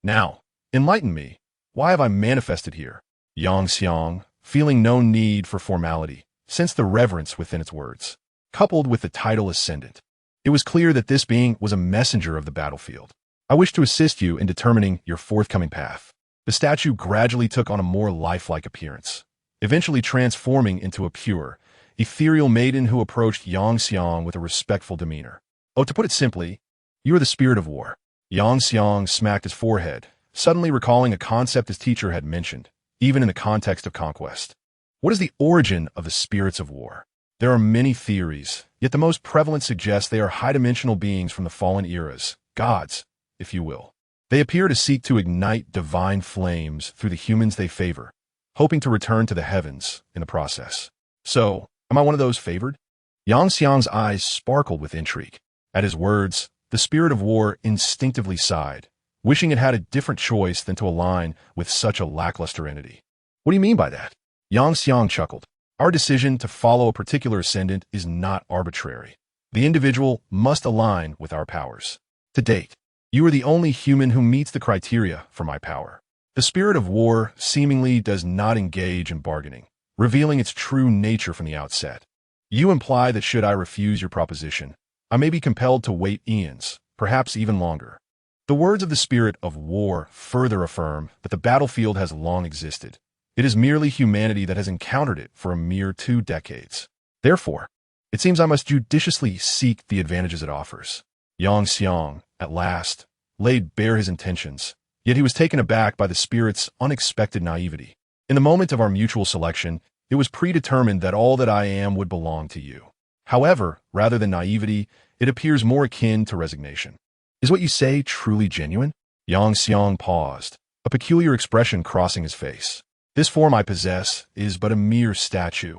Now, enlighten me. Why have I manifested here? Yang Xiang, feeling no need for formality, sensed the reverence within its words, coupled with the title Ascendant. It was clear that this being was a messenger of the battlefield. I wish to assist you in determining your forthcoming path. The statue gradually took on a more lifelike appearance, eventually transforming into a pure, ethereal maiden who approached Yang Xiang with a respectful demeanor. Oh, to put it simply, you are the spirit of war. Yang Xiang smacked his forehead, suddenly recalling a concept his teacher had mentioned, even in the context of conquest. What is the origin of the spirits of war? There are many theories, yet the most prevalent suggests they are high-dimensional beings from the fallen eras, gods, if you will. They appear to seek to ignite divine flames through the humans they favor, hoping to return to the heavens in the process. So, am I one of those favored? Yang Xiang's eyes sparkled with intrigue. At his words, the spirit of war instinctively sighed, wishing it had a different choice than to align with such a lackluster entity. What do you mean by that? Yang Xiang chuckled. Our decision to follow a particular ascendant is not arbitrary. The individual must align with our powers. To date, you are the only human who meets the criteria for my power. The spirit of war seemingly does not engage in bargaining, revealing its true nature from the outset. You imply that should I refuse your proposition, I may be compelled to wait eons, perhaps even longer. The words of the spirit of war further affirm that the battlefield has long existed. It is merely humanity that has encountered it for a mere 2 decades. Therefore, it seems I must judiciously seek the advantages it offers. Yang Xiang, at last, laid bare his intentions, yet he was taken aback by the spirit's unexpected naivety. In the moment of our mutual selection, it was predetermined that all that I am would belong to you. However, rather than naivety, it appears more akin to resignation. Is what you say truly genuine? Yang Xiang paused, a peculiar expression crossing his face. This form I possess is but a mere statue,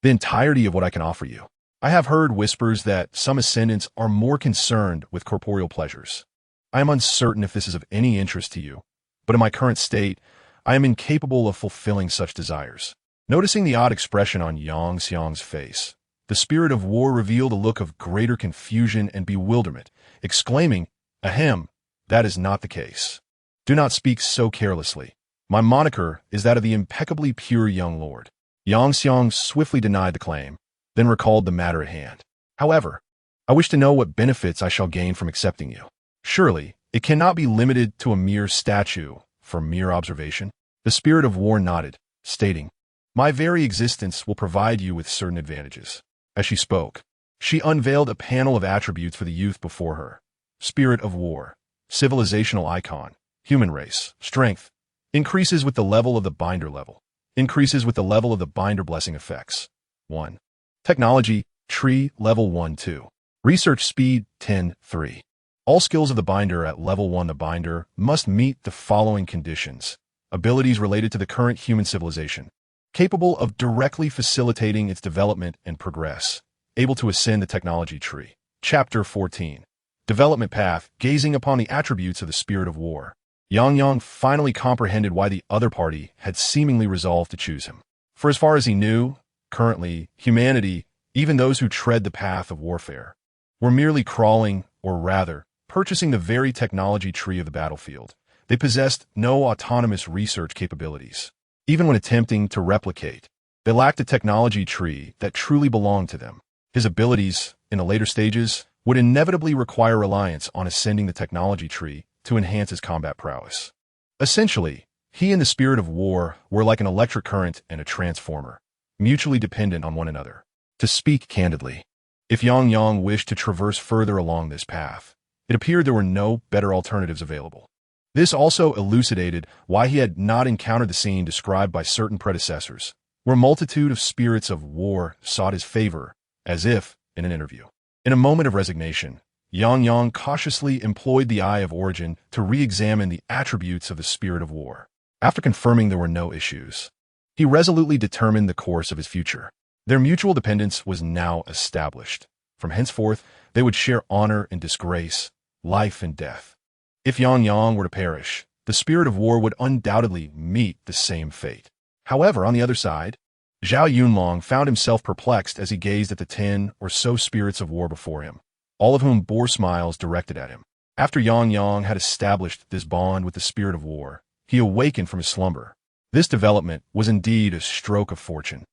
the entirety of what I can offer you. I have heard whispers that some ascendants are more concerned with corporeal pleasures. I am uncertain if this is of any interest to you, but in my current state, I am incapable of fulfilling such desires. Noticing the odd expression on Yang Xiang's face, the spirit of war revealed a look of greater confusion and bewilderment, exclaiming, "Ahem, that is not the case. Do not speak so carelessly. My moniker is that of the impeccably pure young lord." Yang Xiang swiftly denied the claim, then recalled the matter at hand. "However, I wish to know what benefits I shall gain from accepting you. Surely, it cannot be limited to a mere statue for mere observation." The spirit of war nodded, stating, "My very existence will provide you with certain advantages." As she spoke, she unveiled a panel of attributes for the youth before her. Spirit of war, civilizational icon, human race, strength, increases with the level of the binder level, increases with the level of the binder blessing effects. 1. Technology, tree, level 1-2. Research speed, 10-3. All skills of the binder at level 1. The binder must meet the following conditions. Abilities related to the current human civilization. Capable of directly facilitating its development and progress. Able to ascend the technology tree. Chapter 14. Development path, gazing upon the attributes of the spirit of war. Yang finally comprehended why the other party had seemingly resolved to choose him. For as far as he knew, currently, humanity, even those who tread the path of warfare, were merely crawling, or rather, purchasing the very technology tree of the battlefield. They possessed no autonomous research capabilities. Even when attempting to replicate, they lacked a technology tree that truly belonged to them. His abilities, in the later stages, would inevitably require reliance on ascending the technology tree to enhance his combat prowess. Essentially, he and the spirit of war were like an electric current and a transformer, mutually dependent on one another. To speak candidly, if Yang wished to traverse further along this path, it appeared there were no better alternatives available. This also elucidated why he had not encountered the scene described by certain predecessors, where a multitude of spirits of war sought his favor, as if in an interview. In a moment of resignation, Yang cautiously employed the Eye of Origin to re-examine the attributes of the spirit of war. After confirming there were no issues, he resolutely determined the course of his future. Their mutual dependence was now established. From henceforth, they would share honor and disgrace, life and death. If Yang were to perish, the spirit of war would undoubtedly meet the same fate. However, on the other side, Zhao Yunlong found himself perplexed as he gazed at the 10 or so spirits of war before him, all of whom bore smiles directed at him. After Yang had established this bond with the spirit of war, he awakened from his slumber. This development was indeed a stroke of fortune.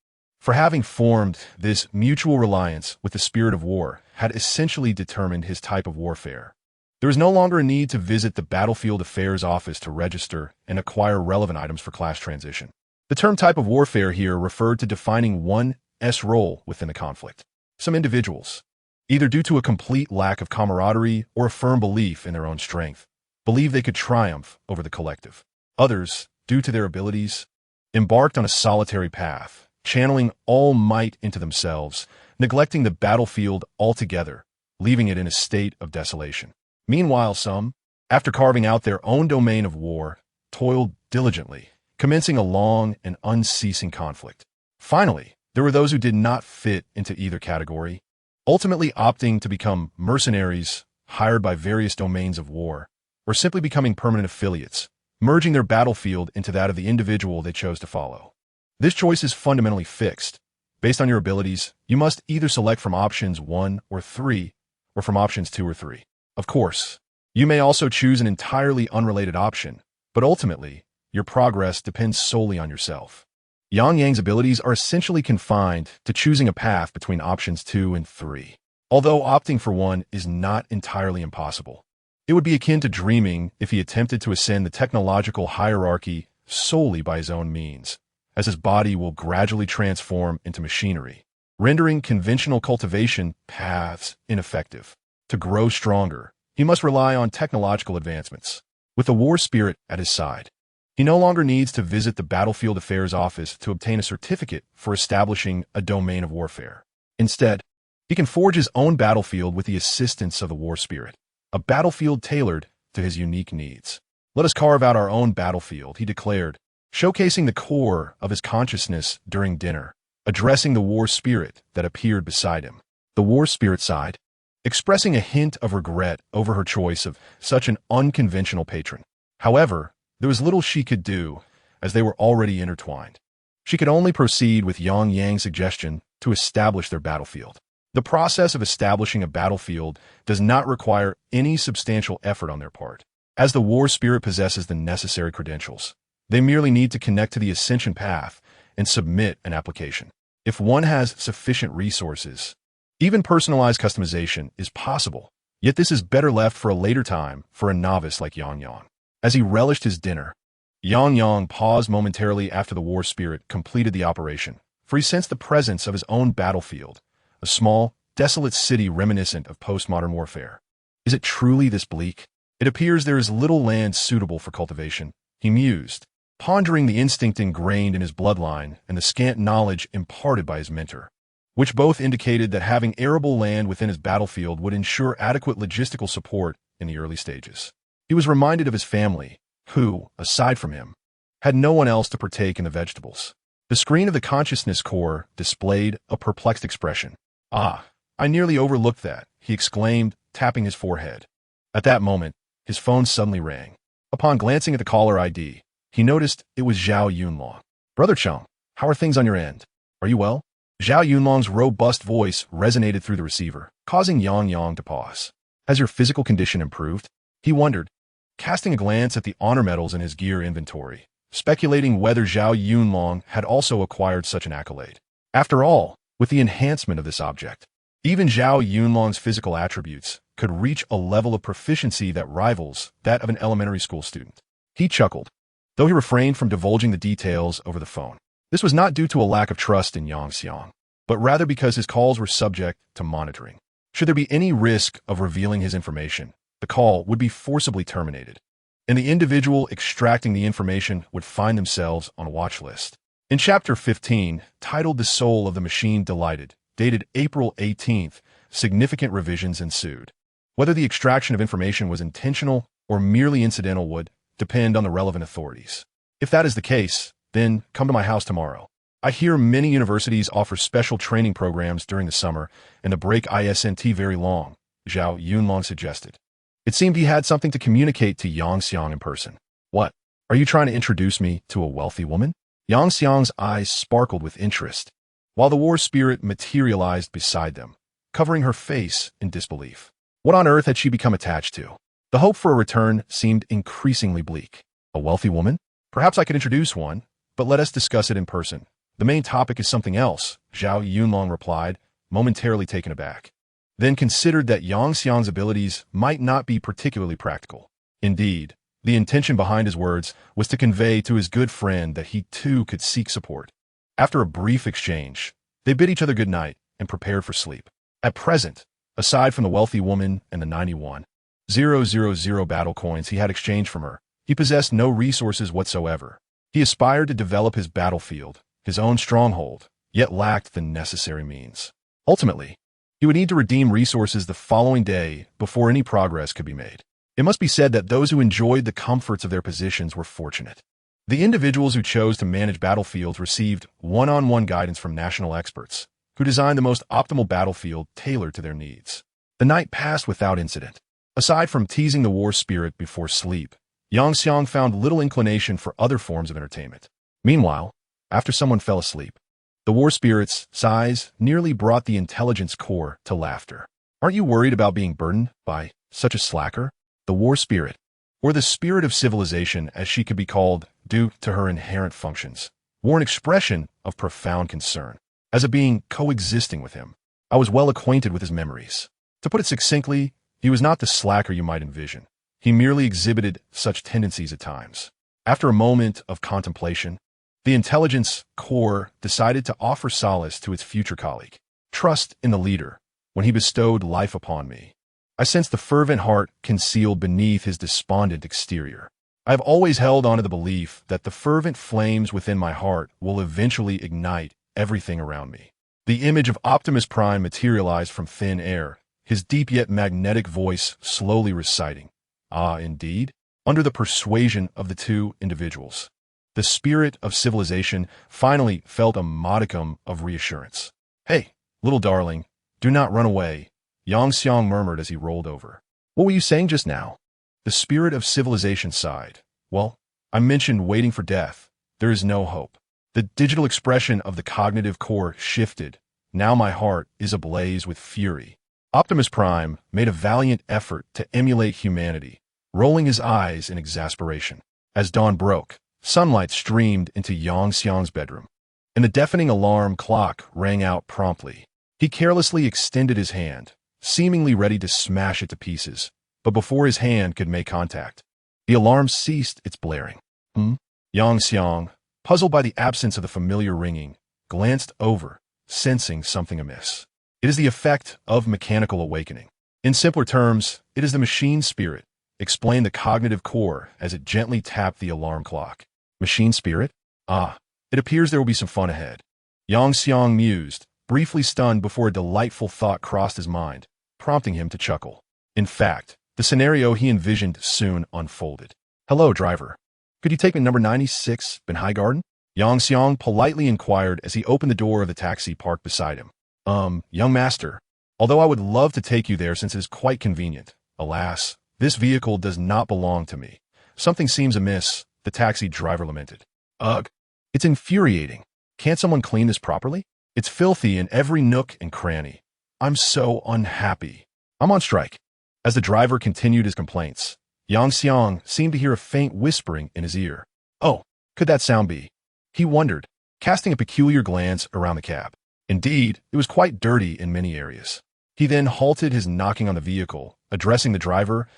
For having formed this mutual reliance with the spirit of war had essentially determined his type of warfare. There was no longer a need to visit the Battlefield Affairs office to register and acquire relevant items for class transition. The term type of warfare here referred to defining one's role within the conflict. Some individuals, either due to a complete lack of camaraderie or a firm belief in their own strength, believed they could triumph over the collective. Others, due to their abilities, embarked on a solitary path, channeling all might into themselves, neglecting the battlefield altogether, leaving it in a state of desolation. Meanwhile, some, after carving out their own domain of war, toiled diligently, commencing a long and unceasing conflict. Finally, there were those who did not fit into either category, ultimately opting to become mercenaries, hired by various domains of war, or simply becoming permanent affiliates, merging their battlefield into that of the individual they chose to follow. This choice is fundamentally fixed. Based on your abilities, you must either select from options 1 or 3, or from options 2 or 3. Of course, you may also choose an entirely unrelated option, but ultimately, your progress depends solely on yourself. Yang's abilities are essentially confined to choosing a path between options 2 and 3. Although opting for one is not entirely impossible, it would be akin to dreaming if he attempted to ascend the technological hierarchy solely by his own means, as his body will gradually transform into machinery, rendering conventional cultivation paths ineffective. To grow stronger, he must rely on technological advancements, with the war spirit at his side. He no longer needs to visit the Battlefield Affairs Office to obtain a certificate for establishing a domain of warfare. Instead, he can forge his own battlefield with the assistance of the war spirit, a battlefield tailored to his unique needs. Let us carve out our own battlefield, he declared, showcasing the core of his consciousness during dinner, addressing the war spirit that appeared beside him. The war spirit sighed, expressing a hint of regret over her choice of such an unconventional patron. However, there was little she could do, as they were already intertwined. She could only proceed with Yang Yang's suggestion to establish their battlefield. The process of establishing a battlefield does not require any substantial effort on their part, as the war spirit possesses the necessary credentials. They merely need to connect to the ascension path and submit an application. If one has sufficient resources, even personalized customization is possible, yet this is better left for a later time for a novice like Yang Yang. As he relished his dinner, Yang Yang paused momentarily after the war spirit completed the operation, for he sensed the presence of his own battlefield, a small, desolate city reminiscent of postmodern warfare. Is it truly this bleak? It appears there is little land suitable for cultivation, he mused, pondering the instinct ingrained in his bloodline and the scant knowledge imparted by his mentor, which both indicated that having arable land within his battlefield would ensure adequate logistical support in the early stages. He was reminded of his family, who, aside from him, had no one else to partake in the vegetables. The screen of the consciousness core displayed a perplexed expression. "Ah, I nearly overlooked that," he exclaimed, tapping his forehead. At that moment, his phone suddenly rang. Upon glancing at the caller ID, he noticed it was Zhao Yunlong. "Brother Cheng, how are things on your end? Are you well?" Zhao Yunlong's robust voice resonated through the receiver, causing Yang Yang to pause. "Has your physical condition improved?" he wondered, casting a glance at the honor medals in his gear inventory, speculating whether Zhao Yunlong had also acquired such an accolade. After all, with the enhancement of this object, even Zhao Yunlong's physical attributes could reach a level of proficiency that rivals that of an elementary school student. He chuckled, though he refrained from divulging the details over the phone. This was not due to a lack of trust in Yang Xiang, but rather because his calls were subject to monitoring. Should there be any risk of revealing his information, the call would be forcibly terminated, and the individual extracting the information would find themselves on a watch list. In Chapter 15, titled The Soul of the Machine Delighted, dated April 18th, significant revisions ensued. Whether the extraction of information was intentional or merely incidental would depend on the relevant authorities. If that is the case, then come to my house tomorrow. I hear many universities offer special training programs during the summer, and the break isn't very long, Zhao Yunlong suggested. It seemed he had something to communicate to Yang Xiang in person. "What? Are you trying to introduce me to a wealthy woman?" Yang Xiang's eyes sparkled with interest, while the war spirit materialized beside them, covering her face in disbelief. What on earth had she become attached to? The hope for a return seemed increasingly bleak. A wealthy woman? Perhaps I could introduce one, but let us discuss it in person. The main topic is something else, Zhao Yunlong replied, momentarily taken aback. Then considered that Yang Xiang's abilities might not be particularly practical. Indeed, the intention behind his words was to convey to his good friend that he too could seek support. After a brief exchange, they bid each other good night and prepared for sleep. At present, aside from the wealthy woman and the 91,000 battle coins he had exchanged from her, he possessed no resources whatsoever. He aspired to develop his battlefield, his own stronghold, yet lacked the necessary means. Ultimately, he would need to redeem resources the following day before any progress could be made. It must be said that those who enjoyed the comforts of their positions were fortunate. The individuals who chose to manage battlefields received one-on-one guidance from national experts, who designed the most optimal battlefield tailored to their needs. The night passed without incident. Aside from teasing the war spirit before sleep, Yang Xiang found little inclination for other forms of entertainment. Meanwhile, after someone fell asleep, the war spirit's sighs nearly brought the intelligence core to laughter. "Aren't you worried about being burdened by such a slacker?" The war spirit, or the spirit of civilization as she could be called due to her inherent functions, wore an expression of profound concern. As a being coexisting with him, I was well acquainted with his memories. To put it succinctly, he was not the slacker you might envision. He merely exhibited such tendencies at times. After a moment of contemplation, the intelligence core decided to offer solace to its future colleague. "Trust in the leader when he bestowed life upon me. I sensed the fervent heart concealed beneath his despondent exterior. I have always held on to the belief that the fervent flames within my heart will eventually ignite everything around me. The image of Optimus Prime materialized from thin air, his deep yet magnetic voice slowly reciting, "Ah, indeed," under the persuasion of the two individuals. The spirit of civilization finally felt a modicum of reassurance. "Hey, little darling, do not run away," Yang Xiang murmured as he rolled over. "What were you saying just now?" The spirit of civilization sighed. "Well, I mentioned waiting for death. There is no hope." The digital expression of the cognitive core shifted. Now my heart is ablaze with fury. Optimus Prime made a valiant effort to emulate humanity, rolling his eyes in exasperation. As dawn broke, sunlight streamed into Yang Xiang's bedroom, and the deafening alarm clock rang out promptly. He carelessly extended his hand, seemingly ready to smash it to pieces, but before his hand could make contact, the alarm ceased its blaring. Yang Xiang, puzzled by the absence of the familiar ringing, glanced over, sensing something amiss. It is the effect of mechanical awakening. In simpler terms, it is the machine spirit, explained the cognitive core as it gently tapped the alarm clock. Machine spirit? Ah, it appears there will be some fun ahead. Yang Xiang mused, briefly stunned before a delightful thought crossed his mind, prompting him to chuckle. In fact, the scenario he envisioned soon unfolded. "Hello, driver. Could you take me number 96, Benhai Garden?" Yang Xiang politely inquired as he opened the door of the taxi parked beside him. Young master, although I would love to take you there since it is quite convenient, alas, this vehicle does not belong to me. Something seems amiss," the taxi driver lamented. "Ugh, it's infuriating. Can't someone clean this properly? It's filthy in every nook and cranny. I'm so unhappy. I'm on strike." As the driver continued his complaints, Yang Xiang seemed to hear a faint whispering in his ear. Oh, could that sound be? He wondered, casting a peculiar glance around the cab. Indeed, it was quite dirty in many areas. He then halted his knocking on the vehicle, addressing the driver.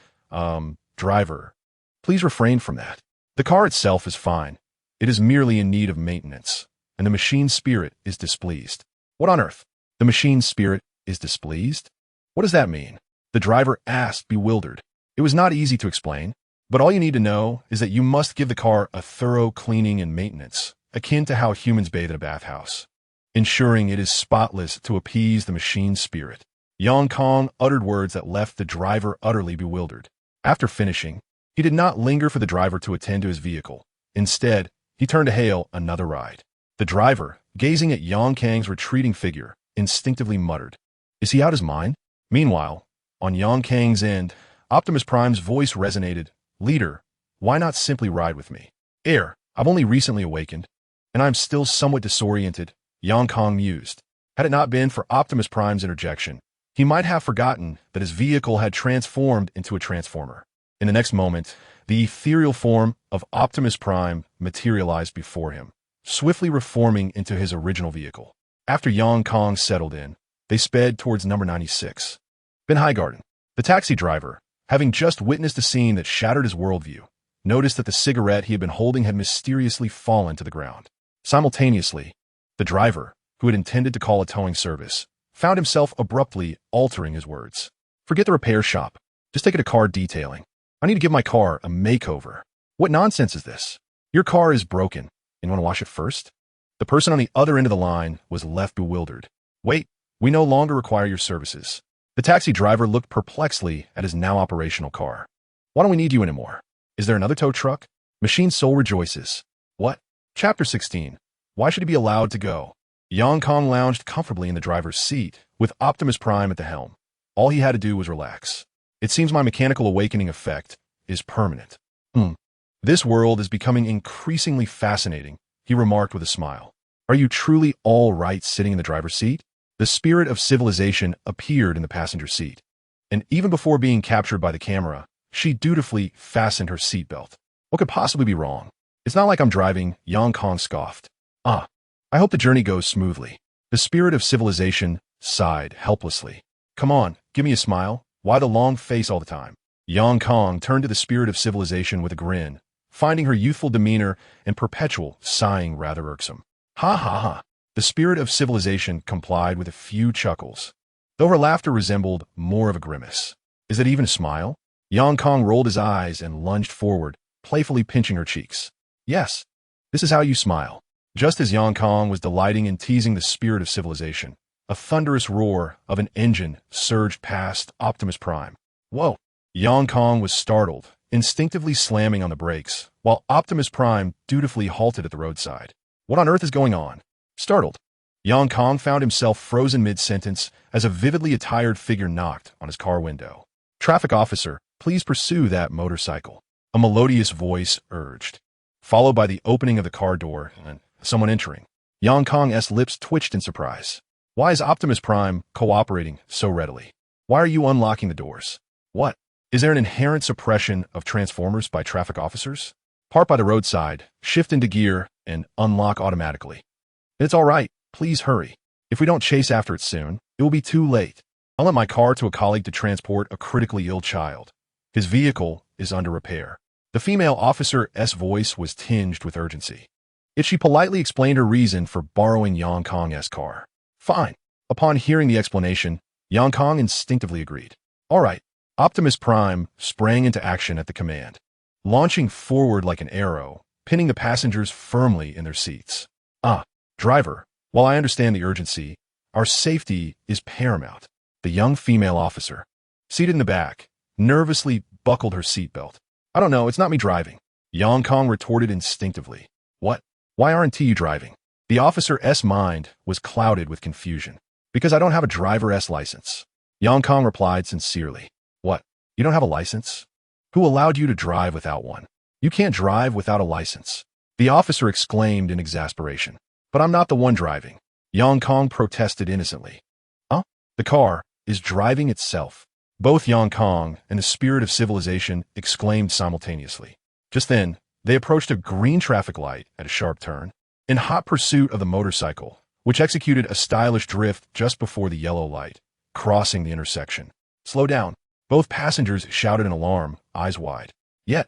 Driver, please refrain from that. The car itself is fine. It is merely in need of maintenance, and the machine spirit is displeased." "What on earth? The machine spirit is displeased? What does that mean?" the driver asked, bewildered. It was not easy to explain, but all you need to know is that you must give the car a thorough cleaning and maintenance, akin to how humans bathe in a bathhouse, ensuring it is spotless to appease the machine spirit. Yang Kong uttered words that left the driver utterly bewildered. After finishing, he did not linger for the driver to attend to his vehicle. Instead, he turned to hail another ride. The driver, gazing at Yang Kang's retreating figure, instinctively muttered, "Is he out his mind?" Meanwhile, on Yang Kang's end, Optimus Prime's voice resonated, "Leader, why not simply ride with me?" I've only recently awakened, and I'm still somewhat disoriented," Yang Kong mused. Had it not been for Optimus Prime's interjection, he might have forgotten that his vehicle had transformed into a transformer. In the next moment, the ethereal form of Optimus Prime materialized before him, swiftly reforming into his original vehicle. After Yang Kong settled in, they sped towards number 96. Benhai Garden. The taxi driver, having just witnessed a scene that shattered his worldview, noticed that the cigarette he had been holding had mysteriously fallen to the ground. Simultaneously, the driver, who had intended to call a towing service, found himself abruptly altering his words. "Forget the repair shop. Just take it to car detailing. I need to give my car a makeover." "What nonsense is this? Your car is broken, and you want to wash it first?" The person on the other end of the line was left bewildered. "Wait, we no longer require your services." The taxi driver looked perplexedly at his now operational car. "Why don't we need you anymore? Is there another tow truck?" Machine Soul rejoices. "What?" Chapter 16. Why should he be allowed to go? Yang Kong lounged comfortably in the driver's seat, with Optimus Prime at the helm. All he had to do was relax. "It seems my mechanical awakening effect is permanent. This world is becoming increasingly fascinating," he remarked with a smile. "Are you truly all right sitting in the driver's seat?" The spirit of civilization appeared in the passenger seat, and even before being captured by the camera, she dutifully fastened her seatbelt. "What could possibly be wrong? It's not like I'm driving," Yang Kong scoffed. "I hope the journey goes smoothly." The spirit of civilization sighed helplessly. "Come on, give me a smile. Why the long face all the time?" Yang Kong turned to the spirit of civilization with a grin, finding her youthful demeanor and perpetual sighing rather irksome. "Ha ha ha." The spirit of civilization complied with a few chuckles, though her laughter resembled more of a grimace. "Is it even a smile?" Yang Kong rolled his eyes and lunged forward, playfully pinching her cheeks. Yes, this is how you smile. Just as Yang Kong was delighting in teasing the spirit of civilization, a thunderous roar of an engine surged past Optimus Prime. Whoa! Yang Kong was startled, instinctively slamming on the brakes, while Optimus Prime dutifully halted at the roadside. What on earth is going on? Startled, Yang Kong found himself frozen mid-sentence as a vividly attired figure knocked on his car window. "Traffic officer, please pursue that motorcycle," a melodious voice urged, followed by the opening of the car door and someone entering. Yang Kong's lips twitched in surprise. Why is Optimus Prime cooperating so readily? Why are you unlocking the doors? What? Is there an inherent suppression of Transformers by traffic officers? Park by the roadside, shift into gear, and unlock automatically. It's all right. Please hurry. If we don't chase after it soon, it will be too late. I'll lend my car to a colleague to transport a critically ill child. His vehicle is under repair. The female officer's voice was tinged with urgency. Yet she politely explained her reason for borrowing Yang Kong's car. Fine. Upon hearing the explanation, Yang Kong instinctively agreed. All right. Optimus Prime sprang into action at the command, launching forward like an arrow, pinning the passengers firmly in their seats. Driver, while I understand the urgency, our safety is paramount. The young female officer, seated in the back, nervously buckled her seatbelt. I don't know, it's not me driving. Yang Kong retorted instinctively. What? Why aren't you driving? The officer's mind was clouded with confusion. Because I don't have a driver's license. Yang Kong replied sincerely. What? You don't have a license? Who allowed you to drive without one? You can't drive without a license. The officer exclaimed in exasperation. But I'm not the one driving. Yang Kong protested innocently. The car is driving itself. Both Yang Kong and the spirit of civilization exclaimed simultaneously. Just then, they approached a green traffic light at a sharp turn, in hot pursuit of the motorcycle, which executed a stylish drift just before the yellow light, crossing the intersection. Slow down. Both passengers shouted in alarm, eyes wide. Yet,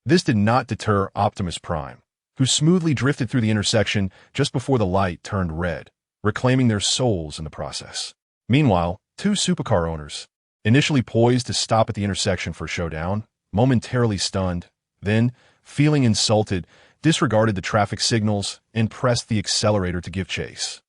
this did not deter Optimus Prime, who smoothly drifted through the intersection just before the light turned red, reclaiming their souls in the process. Meanwhile, two supercar owners, initially poised to stop at the intersection for a showdown, momentarily stunned, then, feeling insulted, disregarded the traffic signals and pressed the accelerator to give chase.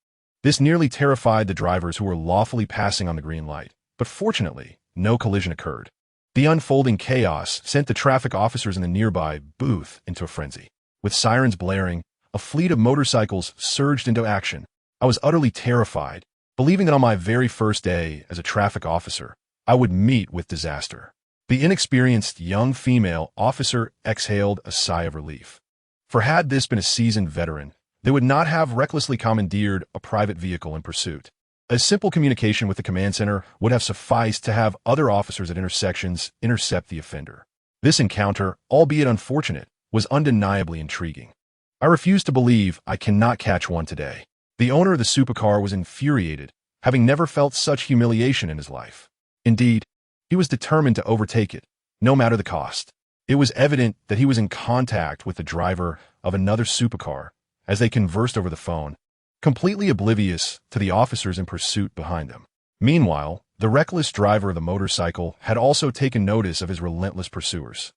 This nearly terrified the drivers who were lawfully passing on the green light, but fortunately, no collision occurred. The unfolding chaos sent the traffic officers in the nearby booth into a frenzy. With sirens blaring, a fleet of motorcycles surged into action. I was utterly terrified, believing that on my very first day as a traffic officer, I would meet with disaster. The inexperienced young female officer exhaled a sigh of relief. For had this been a seasoned veteran, they would not have recklessly commandeered a private vehicle in pursuit. A simple communication with the command center would have sufficed to have other officers at intersections intercept the offender. This encounter, albeit unfortunate, was undeniably intriguing. I refuse to believe I cannot catch one today. The owner of the supercar was infuriated, having never felt such humiliation in his life. Indeed, he was determined to overtake it, no matter the cost. It was evident that he was in contact with the driver of another supercar as they conversed over the phone, completely oblivious to the officers in pursuit behind them. Meanwhile, the reckless driver of the motorcycle had also taken notice of his relentless pursuers.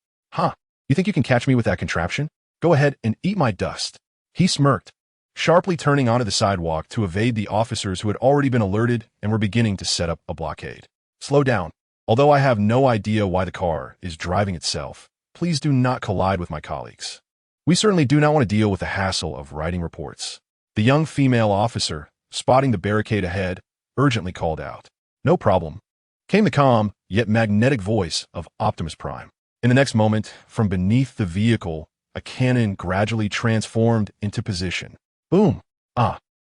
You think you can catch me with that contraption? Go ahead and eat my dust. He smirked, sharply turning onto the sidewalk to evade the officers who had already been alerted and were beginning to set up a blockade. Slow down. Although I have no idea why the car is driving itself, please do not collide with my colleagues. We certainly do not want to deal with the hassle of writing reports. The young female officer, spotting the barricade ahead, urgently called out. No problem, came the calm, yet magnetic voice of Optimus Prime. In the next moment, from beneath the vehicle, a cannon gradually transformed into position. Boom!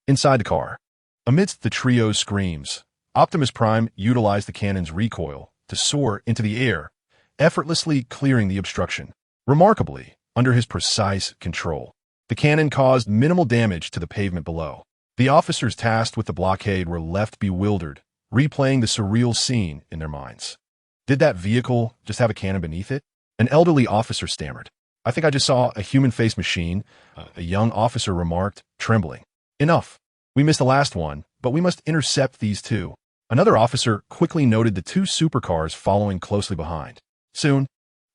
Inside the car. Amidst the trio's screams, Optimus Prime utilized the cannon's recoil to soar into the air, effortlessly clearing the obstruction. Remarkably, under his precise control, the cannon caused minimal damage to the pavement below. The officers tasked with the blockade were left bewildered, replaying the surreal scene in their minds. Did that vehicle just have a cannon beneath it? An elderly officer stammered. I think I just saw a human-faced machine, a young officer remarked, trembling. Enough. We missed the last one, but we must intercept these two. Another officer quickly noted the two supercars following closely behind. Soon,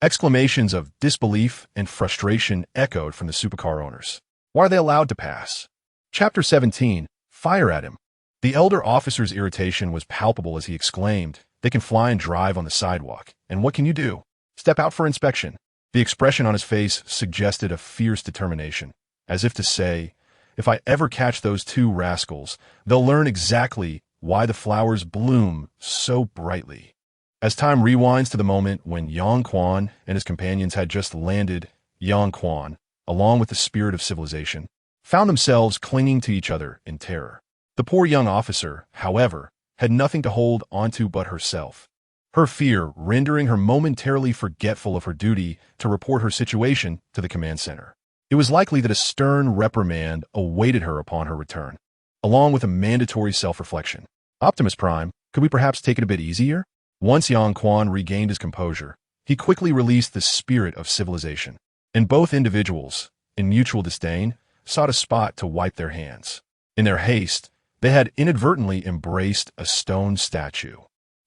Exclamations of disbelief and frustration echoed from the supercar owners. Why are they allowed to pass? Chapter 17. Fire at him. The elder officer's irritation was palpable as he exclaimed, "They can fly and drive on the sidewalk, and what can you do? Step out for inspection." The expression on his face suggested a fierce determination, as if to say, if I ever catch those two rascals, they'll learn exactly why the flowers bloom so brightly. As time rewinds to the moment when Yang Quan and his companions had just landed, Yang Quan, along with the spirit of civilization, found themselves clinging to each other in terror. The poor young officer, however, had nothing to hold onto but herself. Her fear rendering her momentarily forgetful of her duty to report her situation to the command center. It was likely that a stern reprimand awaited her upon her return, along with a mandatory self-reflection. Optimus Prime, could we perhaps take it a bit easier? Once Yang Quan regained his composure, he quickly released the spirit of civilization, and both individuals, in mutual disdain, sought a spot to wipe their hands. In their haste, they had inadvertently embraced a stone statue.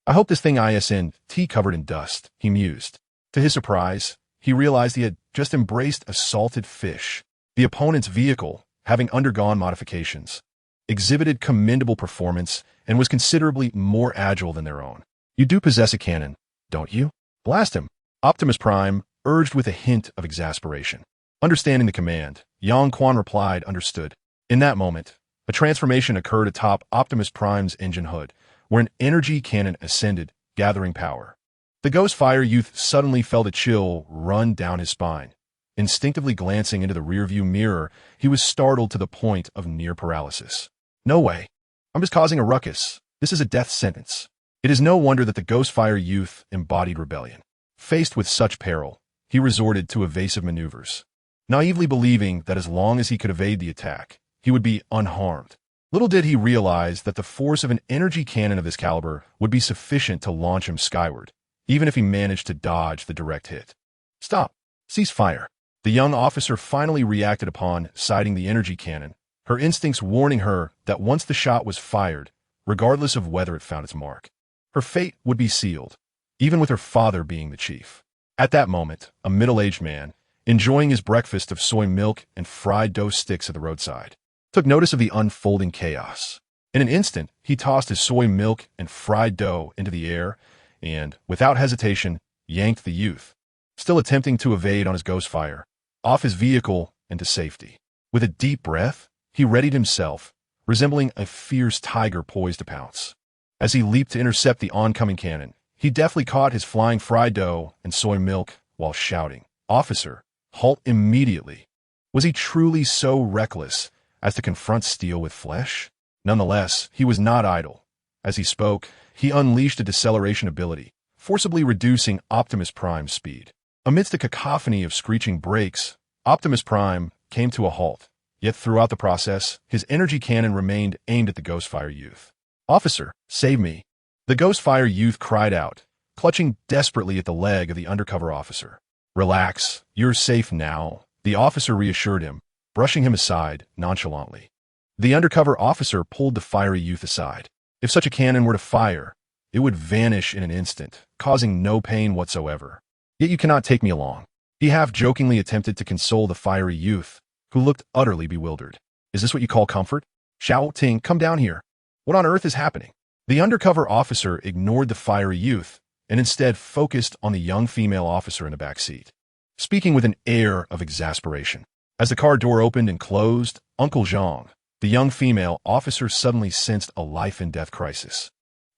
I hope this thing isn't covered in dust, he mused. To his surprise, he realized he had just embraced a salted fish. The opponent's vehicle, having undergone modifications, exhibited commendable performance and was considerably more agile than their own. You do possess a cannon, don't you? Blast him, Optimus Prime urged with a hint of exasperation. Understanding the command, Yang Quan replied, understood. In that moment, a transformation occurred atop Optimus Prime's engine hood, where an energy cannon ascended, gathering power. The Ghostfire youth suddenly felt a chill run down his spine. Instinctively glancing into the rearview mirror, he was startled to the point of near paralysis. No way. I'm just causing a ruckus. This is a death sentence. It is no wonder that the Ghostfire youth embodied rebellion. Faced with such peril, he resorted to evasive maneuvers, naively believing that as long as he could evade the attack, he would be unharmed. Little did he realize that the force of an energy cannon of this caliber would be sufficient to launch him skyward, even if he managed to dodge the direct hit. Stop. Cease fire. The young officer finally reacted upon sighting the energy cannon, her instincts warning her that once the shot was fired, regardless of whether it found its mark, her fate would be sealed, even with her father being the chief. At that moment, a middle-aged man, enjoying his breakfast of soy milk and fried dough sticks at the roadside, took notice of the unfolding chaos. In an instant, he tossed his soy milk and fried dough into the air and, without hesitation, yanked the youth, still attempting to evade on his Ghostfire, off his vehicle and to safety. With a deep breath, he readied himself, resembling a fierce tiger poised to pounce. As he leaped to intercept the oncoming cannon, he deftly caught his flying fried dough and soy milk while shouting, "Officer, halt immediately." Was he truly so reckless as to confront steel with flesh? Nonetheless, he was not idle. As he spoke, he unleashed a deceleration ability, forcibly reducing Optimus Prime's speed. Amidst a cacophony of screeching brakes, Optimus Prime came to a halt, yet throughout the process, his energy cannon remained aimed at the Ghostfire youth. "Officer, save me." The Ghostfire youth cried out, clutching desperately at the leg of the undercover officer. "Relax, you're safe now," the officer reassured him, brushing him aside nonchalantly. The undercover officer pulled the fiery youth aside. If such a cannon were to fire, it would vanish in an instant, causing no pain whatsoever. "Yet you cannot take me along." He half-jokingly attempted to console the fiery youth, who looked utterly bewildered. "Is this what you call comfort? Xiao Ting, come down here. What on earth is happening?" The undercover officer ignored the fiery youth and instead focused on the young female officer in the back seat, speaking with an air of exasperation. As the car door opened and closed, Uncle Zhang, the young female officer, suddenly sensed a life-and-death crisis.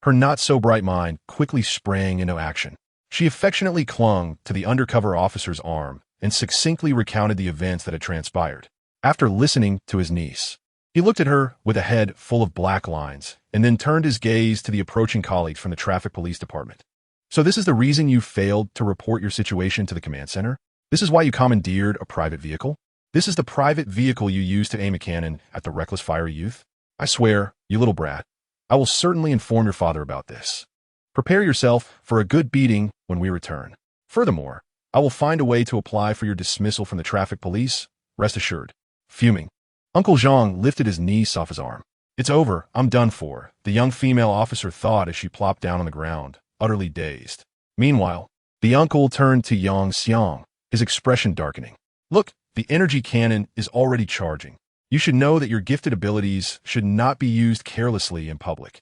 Her not-so-bright mind quickly sprang into action. She affectionately clung to the undercover officer's arm and succinctly recounted the events that had transpired. After listening to his niece, he looked at her with a head full of black lines and then turned his gaze to the approaching colleagues from the traffic police department. "So this is the reason you failed to report your situation to the command center? This is why you commandeered a private vehicle? This is the private vehicle you used to aim a cannon at the reckless fiery youth? I swear, you little brat, I will certainly inform your father about this. Prepare yourself for a good beating when we return. Furthermore, I will find a way to apply for your dismissal from the traffic police, rest assured." Fuming, Uncle Zhang lifted his niece off his arm. "It's over, I'm done for," the young female officer thought as she plopped down on the ground, utterly dazed. Meanwhile, The uncle turned to Yang Xiang, his expression darkening. Look, the energy cannon is already charging. You should know that your gifted abilities should not be used carelessly in public,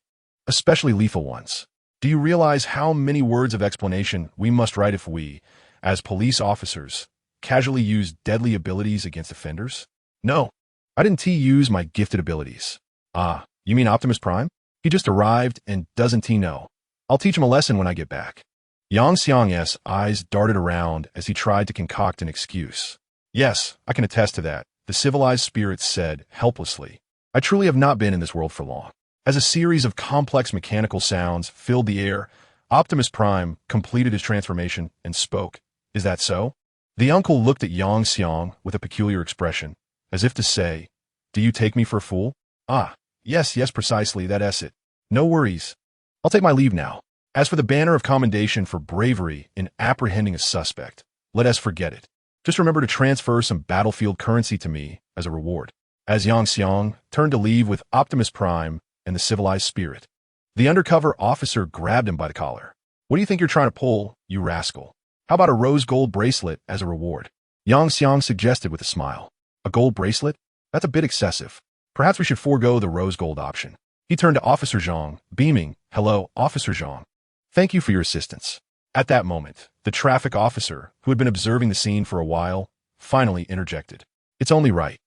especially lethal ones. Do you realize how many words of explanation we must write if we, as police officers, casually use deadly abilities against offenders? No, I didn't use my gifted abilities. Ah, you mean Optimus Prime? He just arrived and doesn't he know? I'll teach him a lesson when I get back. Yang Xiang's eyes darted around as he tried to concoct an excuse. Yes, I can attest to that, the civilized spirit said helplessly. I truly have not been in this world for long. As a series of complex mechanical sounds filled the air, Optimus Prime completed his transformation and spoke. Is that so? The uncle looked at Yang Xiang with a peculiar expression, as if to say, do you take me for a fool? Ah, yes, precisely, that's it. No worries. I'll take my leave now. As for the banner of commendation for bravery in apprehending a suspect, let us forget it. Just remember to transfer some battlefield currency to me as a reward. As Yang Xiang turned to leave with Optimus Prime and the civilized spirit, the undercover officer grabbed him by the collar. What do you think you're trying to pull, you rascal? How about a rose gold bracelet as a reward? Yang Xiang suggested with a smile. A gold bracelet? That's a bit excessive. Perhaps we should forego the rose gold option. He turned to Officer Zhang, beaming. Hello, Officer Zhang. Thank you for your assistance. At that moment, the traffic officer, who had been observing the scene for a while, finally interjected. It's only right.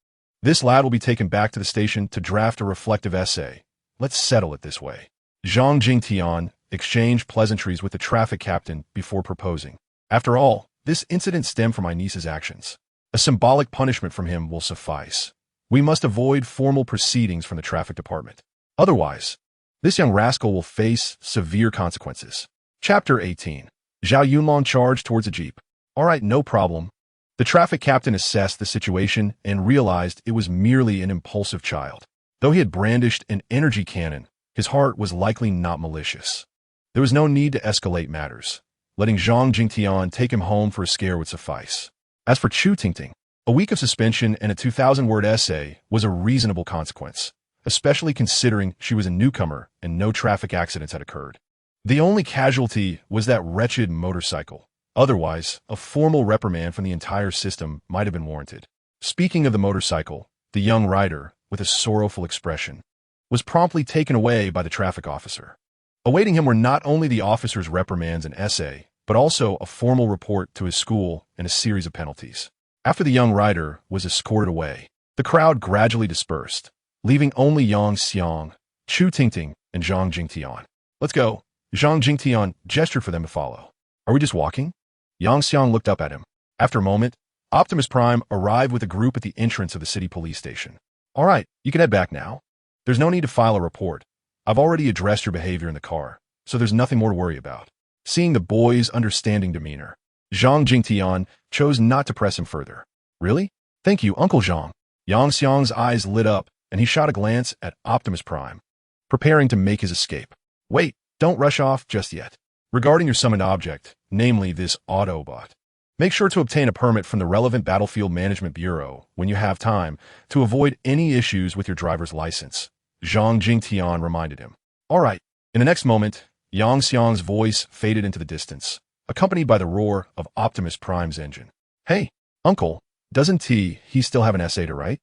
This lad will be taken back to the station to draft a reflective essay. Let's settle it this way. Zhang Jingtian exchanged pleasantries with the traffic captain before proposing. After all, this incident stemmed from my niece's actions. A symbolic punishment from him will suffice. We must avoid formal proceedings from the traffic department. Otherwise, this young rascal will face severe consequences. Chapter 18. Zhao Yunlong charged towards a jeep. All right, no problem. The traffic captain assessed the situation and realized it was merely an impulsive child. Though he had brandished an energy cannon, his heart was likely not malicious. There was no need to escalate matters. Letting Zhang Jingtian take him home for a scare would suffice. As for Chu Tingting, a week of suspension and a 2,000-word essay was a reasonable consequence, especially considering she was a newcomer and no traffic accidents had occurred. The only casualty was that wretched motorcycle. Otherwise, a formal reprimand from the entire system might have been warranted. Speaking of the motorcycle, the young rider, with a sorrowful expression, was promptly taken away by the traffic officer. Awaiting him were not only the officer's reprimands and essay, but also a formal report to his school and a series of penalties. After the young rider was escorted away, the crowd gradually dispersed, leaving only Yang Xiang, Chu Tingting, and Zhang Jingtian. Let's go. Zhang Jingtian gestured for them to follow. Are we just walking? Yang Xiang looked up at him. After a moment, Optimus Prime arrived with a group at the entrance of the city police station. All right, you can head back now. There's no need to file a report. I've already addressed your behavior in the car, so there's nothing more to worry about. Seeing the boy's understanding demeanor, Zhang Jingtian chose not to press him further. Really? Thank you, Uncle Zhang. Yang Xiang's eyes lit up, and he shot a glance at Optimus Prime, preparing to make his escape. Wait, don't rush off just yet. Regarding your summoned object, namely this Autobot, make sure to obtain a permit from the relevant Battlefield Management Bureau when you have time to avoid any issues with your driver's license, Zhang Jingtian reminded him. All right. In the next moment, Yang Xiang's voice faded into the distance, accompanied by the roar of Optimus Prime's engine. Hey, Uncle, doesn't he still have an essay to write?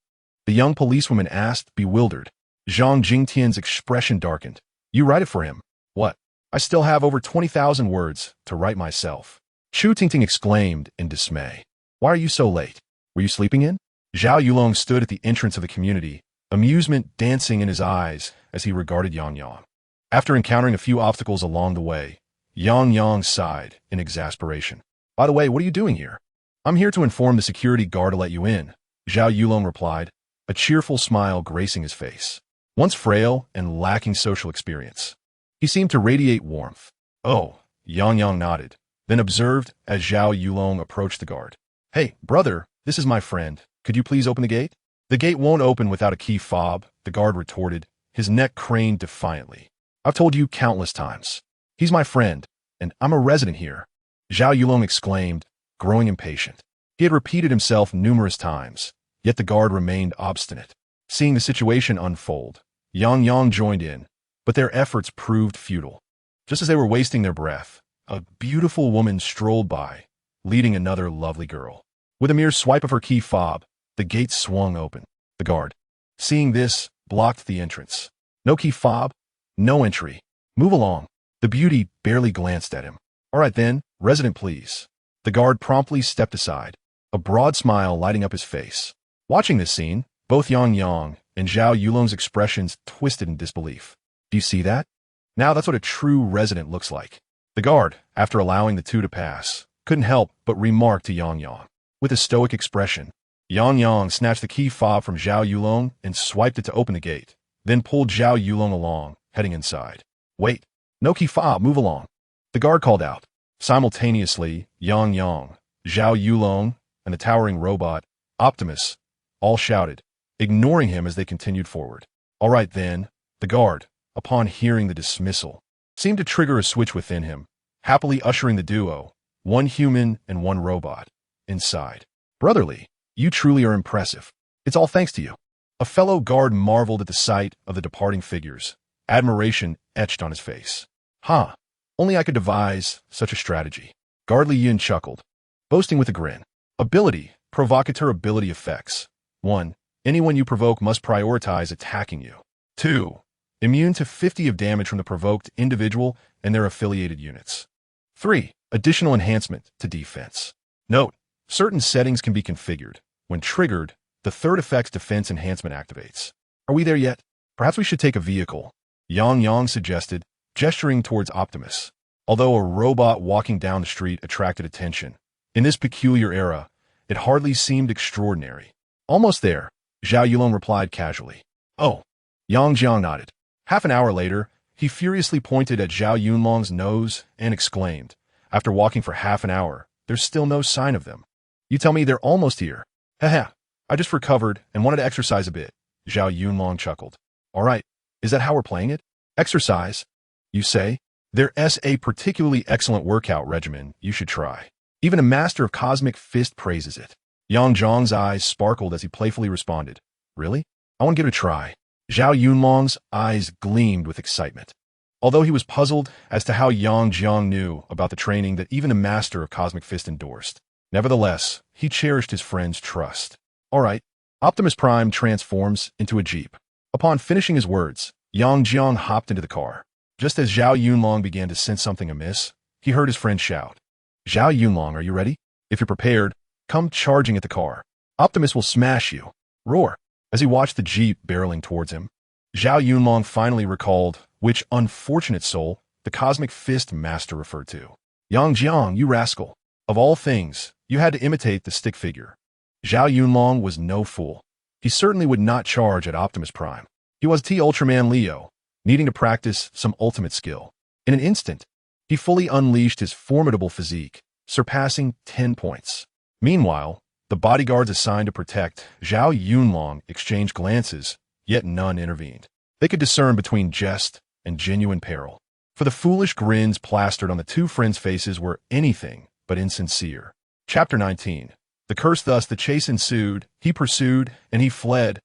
The young policewoman asked, bewildered. Zhang Jingtian's expression darkened. You write it for him. What? I still have over 20,000 words to write myself. Chu Tingting exclaimed in dismay. Why are you so late? Were you sleeping in? Zhao Yulong stood at the entrance of the community, amusement dancing in his eyes as he regarded Yang Yang. After encountering a few obstacles along the way, Yang Yang sighed in exasperation. By the way, what are you doing here? I'm here to inform the security guard to let you in, Zhao Yulong replied, a cheerful smile gracing his face. Once frail and lacking social experience, he seemed to radiate warmth. Oh, Yang Yang nodded, then observed as Zhao Yulong approached the guard. Hey, brother, this is my friend. Could you please open the gate? The gate won't open without a key fob, the guard retorted, his neck craned defiantly. I've told you countless times. He's my friend, and I'm a resident here, Zhao Yulong exclaimed, growing impatient. He had repeated himself numerous times, yet the guard remained obstinate. Seeing the situation unfold, Yang Yang joined in, but their efforts proved futile. Just as they were wasting their breath, A beautiful woman strolled by, leading another lovely girl. With a mere swipe of her key fob, the gate swung open. The guard, seeing this, blocked the entrance. No key fob, no entry. Move along. The beauty barely glanced at him. All right then, resident please. The guard promptly stepped aside, a broad smile lighting up his face. Watching this scene, both Yang and Zhao Yulong's expressions twisted in disbelief. Do you see that? Now that's what a true resident looks like. The guard, after allowing the two to pass, couldn't help but remark to Yang. With a stoic expression, Yang snatched the key fob from Zhao Yulong and swiped it to open the gate, then pulled Zhao Yulong along, heading inside. Wait, no key fob, move along. The guard called out. Simultaneously, Yang, Zhao Yulong, and the towering robot, Optimus, all shouted, ignoring him as they continued forward. All right then, the guard, upon hearing the dismissal, seemed to trigger a switch within him, happily ushering the duo, one human and one robot, inside. Brotherly, you truly are impressive. It's all thanks to you. A fellow guard marveled at the sight of the departing figures, admiration etched on his face. Huh, only I could devise such a strategy. Guard Li Yun chuckled, boasting with a grin. Ability, provocateur ability effects. 1. Anyone you provoke must prioritize attacking you. 2. Immune to 50 of damage from the provoked individual and their affiliated units. 3. Additional enhancement to defense. Note, certain settings can be configured. When triggered, the third effect's defense enhancement activates. Are we there yet? Perhaps we should take a vehicle, Yang suggested, gesturing towards Optimus. Although a robot walking down the street attracted attention, in this peculiar era, it hardly seemed extraordinary. Almost there, Zhao Yulong replied casually. Oh. Yang nodded. Half an hour later, he furiously pointed at Zhao Yulong's nose and exclaimed, after walking for half an hour, there's still no sign of them. You tell me they're almost here. Haha, I just recovered and wanted to exercise a bit. Zhao Yulong chuckled. All right, is that how we're playing it? Exercise, you say? There's a particularly excellent workout regimen you should try. Even a master of cosmic fist praises it. Yang's eyes sparkled as he playfully responded. Really? I want to give it a try. Zhao Yulong's eyes gleamed with excitement. Although he was puzzled as to how Yang knew about the training that even a master of cosmic fist endorsed. Nevertheless, he cherished his friend's trust. All right, Optimus Prime transforms into a jeep. Upon finishing his words, Yang hopped into the car. Just as Zhao Yulong began to sense something amiss, he heard his friend shout. Zhao Yulong, are you ready? If you're prepared, come charging at the car. Optimus will smash you. Roar. As he watched the jeep barreling towards him, Zhao Yulong finally recalled which unfortunate soul the cosmic fist master referred to. Yang, you rascal. Of all things, you had to imitate the stick figure. Zhao Yulong was no fool. He certainly would not charge at Optimus Prime. He was Ultraman Leo, needing to practice some ultimate skill. In an instant, he fully unleashed his formidable physique, surpassing 10 points. Meanwhile, the bodyguards assigned to protect Zhao Yulong exchanged glances, yet none intervened. They could discern between jest and genuine peril, for the foolish grins plastered on the two friends' faces were anything but insincere. Chapter 19. The curse. Thus the chase ensued, he pursued, and he fled.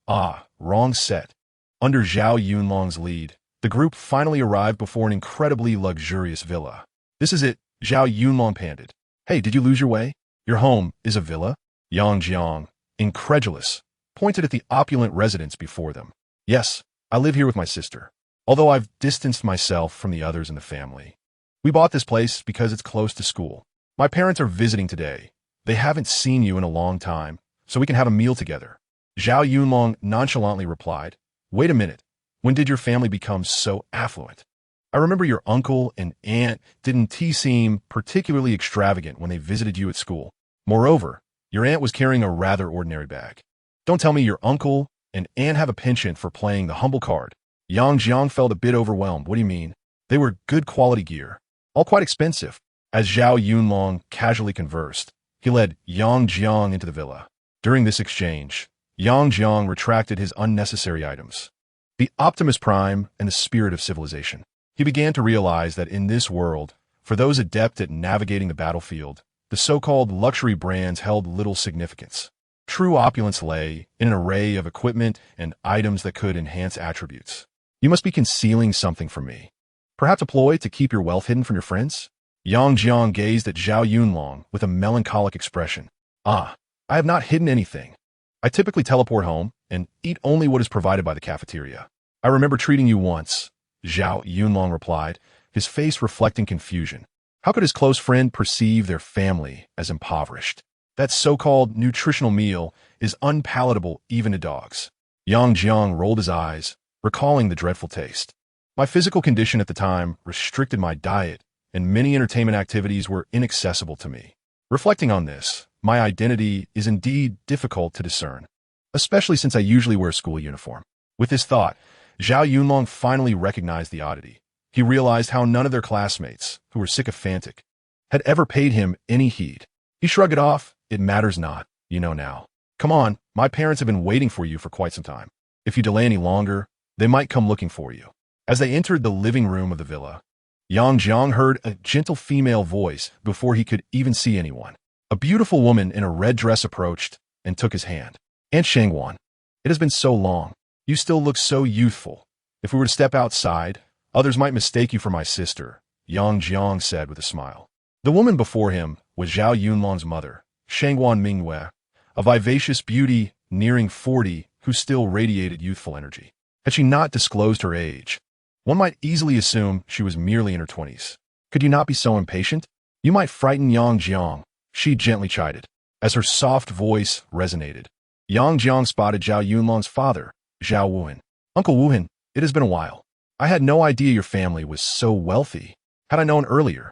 Ah, wrong set. Under Zhao Yulong's lead, the group finally arrived before an incredibly luxurious villa. This is it, Zhao Yulong panted. Hey, did you lose your way? Your home is a villa? Yang, incredulous, pointed at the opulent residence before them. Yes, I live here with my sister, although I've distanced myself from the others in the family. We bought this place because it's close to school. My parents are visiting today. They haven't seen you in a long time, so we can have a meal together. Zhao Yulong nonchalantly replied, Wait a minute, when did your family become so affluent? I remember your uncle and aunt didn't seem particularly extravagant when they visited you at school. Moreover, your aunt was carrying a rather ordinary bag. Don't tell me your uncle and aunt have a penchant for playing the humble card. Yang felt a bit overwhelmed. What do you mean? They were good quality gear, all quite expensive. As Zhao Yulong casually conversed, he led Yang into the villa. During this exchange, Yang retracted his unnecessary items. The Optimus Prime and the spirit of civilization. He began to realize that in this world, for those adept at navigating the battlefield, the so-called luxury brands held little significance. True opulence lay in an array of equipment and items that could enhance attributes. You must be concealing something from me. Perhaps a ploy to keep your wealth hidden from your friends? Yang Jiang gazed at Zhao Yunlong with a melancholic expression. Ah, I have not hidden anything. I typically teleport home and eat only what is provided by the cafeteria. I remember treating you once, Zhao Yunlong replied, his face reflecting confusion. How could his close friend perceive their family as impoverished? That so-called nutritional meal is unpalatable even to dogs. Yang Jiang rolled his eyes, recalling the dreadful taste. My physical condition at the time restricted my diet, and many entertainment activities were inaccessible to me. Reflecting on this, my identity is indeed difficult to discern, especially since I usually wear a school uniform. With this thought, Zhao Yunlong finally recognized the oddity. He realized how none of their classmates, who were sycophantic, had ever paid him any heed. He shrugged it off. It matters not, you know now. Come on, my parents have been waiting for you for quite some time. If you delay any longer, they might come looking for you. As they entered the living room of the villa, Yang Jiang heard a gentle female voice before he could even see anyone. A beautiful woman in a red dress approached and took his hand. Aunt Shangwan, it has been so long. You still look so youthful. If we were to step outside, others might mistake you for my sister, Yang Jiang said with a smile. The woman before him was Zhao Yunlong's mother, Shangwan Mingyue, a vivacious beauty nearing 40 who still radiated youthful energy. Had she not disclosed her age, one might easily assume she was merely in her 20s. Could you not be so impatient? You might frighten Yang Jiang, she gently chided, as her soft voice resonated. Yang Jiang spotted Zhao Yunlong's father, Zhao Wuhan. Uncle Wuhan, it has been a while. I had no idea your family was so wealthy. Had I known earlier,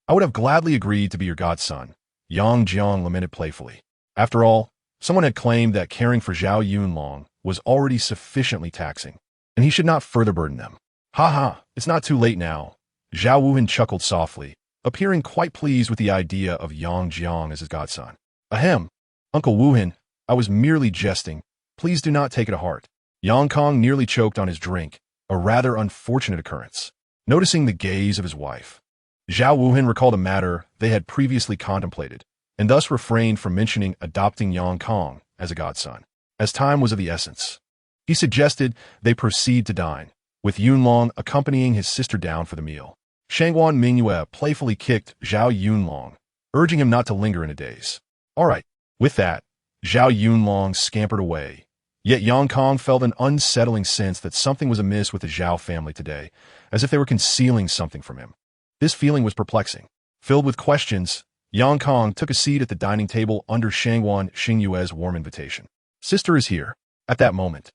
I would have gladly agreed to be your godson, Yang Jiang lamented playfully. After all, someone had claimed that caring for Zhao Yunlong was already sufficiently taxing, and he should not further burden them. Ha ha, it's not too late now. Zhao Wuhan chuckled softly, appearing quite pleased with the idea of Yang Jiang as his godson. Ahem, Uncle Wuhan, I was merely jesting. Please do not take it to heart. Yang Kong nearly choked on his drink, a rather unfortunate occurrence. Noticing the gaze of his wife, Zhao Wuhan recalled a matter they had previously contemplated, and thus refrained from mentioning adopting Yang Kong as a godson, as time was of the essence. He suggested they proceed to dine, with Yunlong accompanying his sister down for the meal. Shangwan Mingyue playfully kicked Zhao Yunlong, urging him not to linger in a daze. All right. With that, Zhao Yunlong scampered away. Yet Yang Kong felt an unsettling sense that something was amiss with the Zhao family today, as if they were concealing something from him. This feeling was perplexing. Filled with questions, Yang Kong took a seat at the dining table under Shangwan Xingyue's warm invitation. Sister is here. At that moment,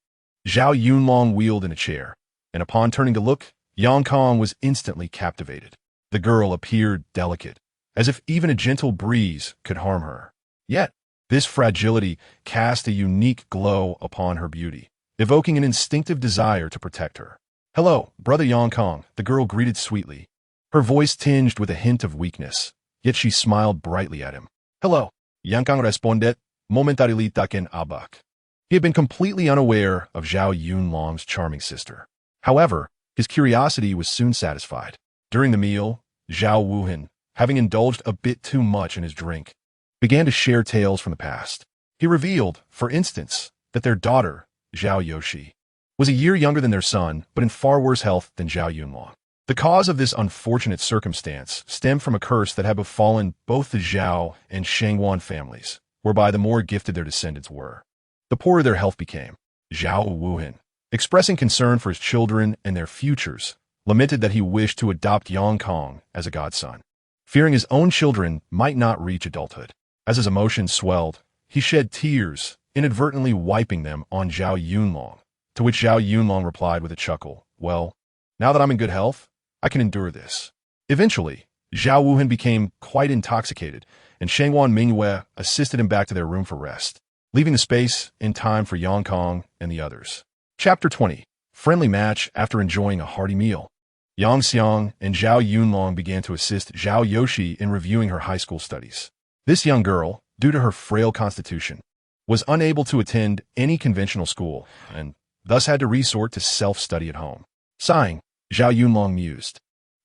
Zhao Yunlong wheeled in a chair, and upon turning to look, Yang Kong was instantly captivated. The girl appeared delicate, as if even a gentle breeze could harm her. Yet, this fragility cast a unique glow upon her beauty, evoking an instinctive desire to protect her. Hello, brother Yang Kong, the girl greeted sweetly, her voice tinged with a hint of weakness, yet she smiled brightly at him. Hello, Yang Kong responded, momentarily taken aback. He had been completely unaware of Zhao Yunlong's charming sister. However, his curiosity was soon satisfied. During the meal, Zhao Wuhan, having indulged a bit too much in his drink, began to share tales from the past. He revealed, for instance, that their daughter, Zhao Yoshi, was a year younger than their son, but in far worse health than Zhao Yunlong. The cause of this unfortunate circumstance stemmed from a curse that had befallen both the Zhao and Shangwan families, whereby the more gifted their descendants were, the poorer their health became. Zhao Wuhan, expressing concern for his children and their futures, lamented that he wished to adopt Yang Kong as a godson, fearing his own children might not reach adulthood. As his emotions swelled, he shed tears, inadvertently wiping them on Zhao Yunlong, to which Zhao Yunlong replied with a chuckle, well, now that I'm in good health, I can endure this. Eventually, Zhao Wuhan became quite intoxicated, and Shangwan Mingyue assisted him back to their room for rest, leaving the space in time for Yang Kong and the others. Chapter 20. Friendly match after enjoying a hearty meal. Yang Xiang and Zhao Yunlong began to assist Zhao Yoshi in reviewing her high school studies. This young girl, due to her frail constitution, was unable to attend any conventional school and thus had to resort to self-study at home. Sighing, Zhao Yunlong mused,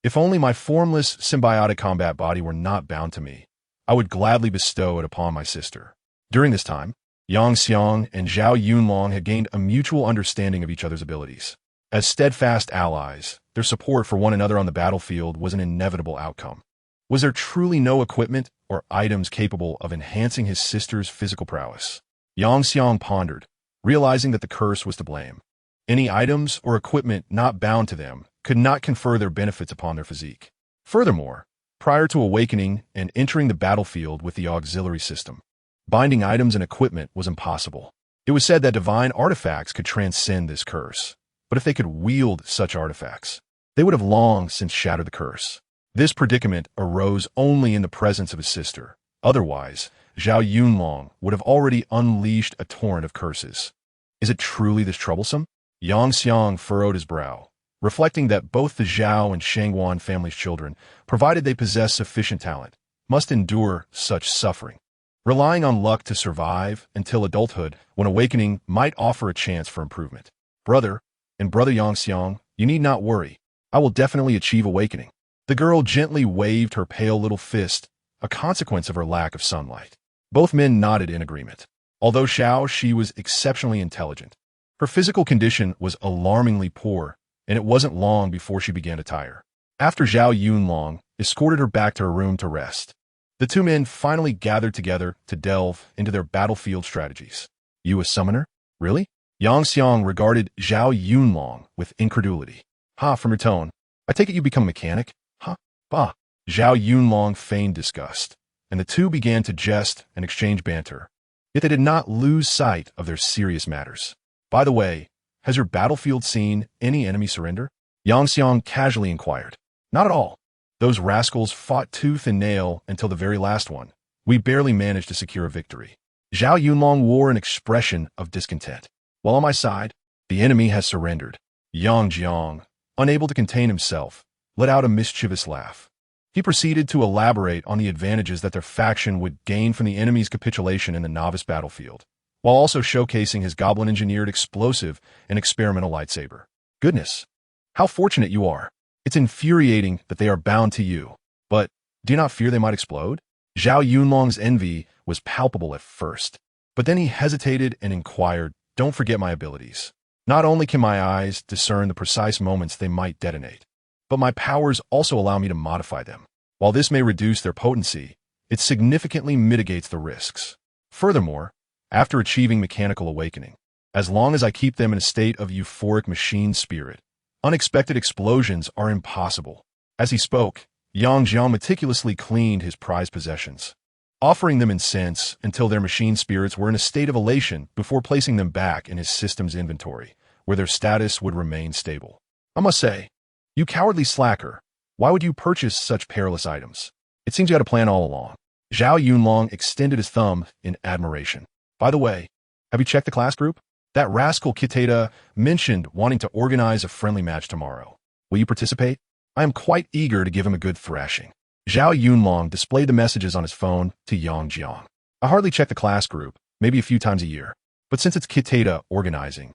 if only my formless, symbiotic combat body were not bound to me, I would gladly bestow it upon my sister. During this time, Yang Xiang and Zhao Yunlong had gained a mutual understanding of each other's abilities. As steadfast allies, their support for one another on the battlefield was an inevitable outcome. Was there truly no equipment or items capable of enhancing his sister's physical prowess? Yang Xiang pondered, realizing that the curse was to blame. Any items or equipment not bound to them could not confer their benefits upon their physique. Furthermore, prior to awakening and entering the battlefield with the auxiliary system, binding items and equipment was impossible. It was said that divine artifacts could transcend this curse, but if they could wield such artifacts, they would have long since shattered the curse. This predicament arose only in the presence of his sister. Otherwise, Zhao Yunlong would have already unleashed a torrent of curses. Is it truly this troublesome? Yang Xiang furrowed his brow, reflecting that both the Zhao and Shangguan family's children, provided they possess sufficient talent, must endure such suffering, relying on luck to survive until adulthood, when awakening might offer a chance for improvement. Brother Yang Xiang, you need not worry. I will definitely achieve awakening. The girl gently waved her pale little fist, a consequence of her lack of sunlight. Both men nodded in agreement. Although she was exceptionally intelligent, her physical condition was alarmingly poor, and it wasn't long before she began to tire. After Zhao Yunlong escorted her back to her room to rest, the two men finally gathered together to delve into their battlefield strategies. You a summoner? Really? Yang Xiang regarded Zhao Yunlong with incredulity. Ha, from your tone, I take it you become a mechanic? Ha, bah. Zhao Yunlong feigned disgust, and the two began to jest and exchange banter. Yet they did not lose sight of their serious matters. By the way, has your battlefield seen any enemy surrender? Yang Xiang casually inquired. Not at all. Those rascals fought tooth and nail until the very last one. We barely managed to secure a victory. Zhao Yunlong wore an expression of discontent. While on my side, the enemy has surrendered. Yang Jiang, unable to contain himself, let out a mischievous laugh. He proceeded to elaborate on the advantages that their faction would gain from the enemy's capitulation in the novice battlefield, while also showcasing his goblin-engineered explosive and experimental lightsaber. Goodness, how fortunate you are. It's infuriating that they are bound to you, but do you not fear they might explode? Zhao Yunlong's envy was palpable at first, but then he hesitated and inquired, don't forget my abilities. Not only can my eyes discern the precise moments they might detonate, but my powers also allow me to modify them. While this may reduce their potency, it significantly mitigates the risks. Furthermore, after achieving mechanical awakening, as long as I keep them in a state of euphoric machine spirit, unexpected explosions are impossible. As he spoke, Yang Jiang meticulously cleaned his prized possessions, offering them incense until their machine spirits were in a state of elation before placing them back in his system's inventory, where their status would remain stable. I must say, you cowardly slacker, why would you purchase such perilous items? It seems you had a plan all along. Zhao Yunlong extended his thumb in admiration. By the way, have you checked the class group? That rascal Kitata mentioned wanting to organize a friendly match tomorrow. Will you participate? I am quite eager to give him a good thrashing. Zhao Yunlong displayed the messages on his phone to Yang Jiang. I hardly check the class group, maybe a few times a year, but since it's Kitata organizing,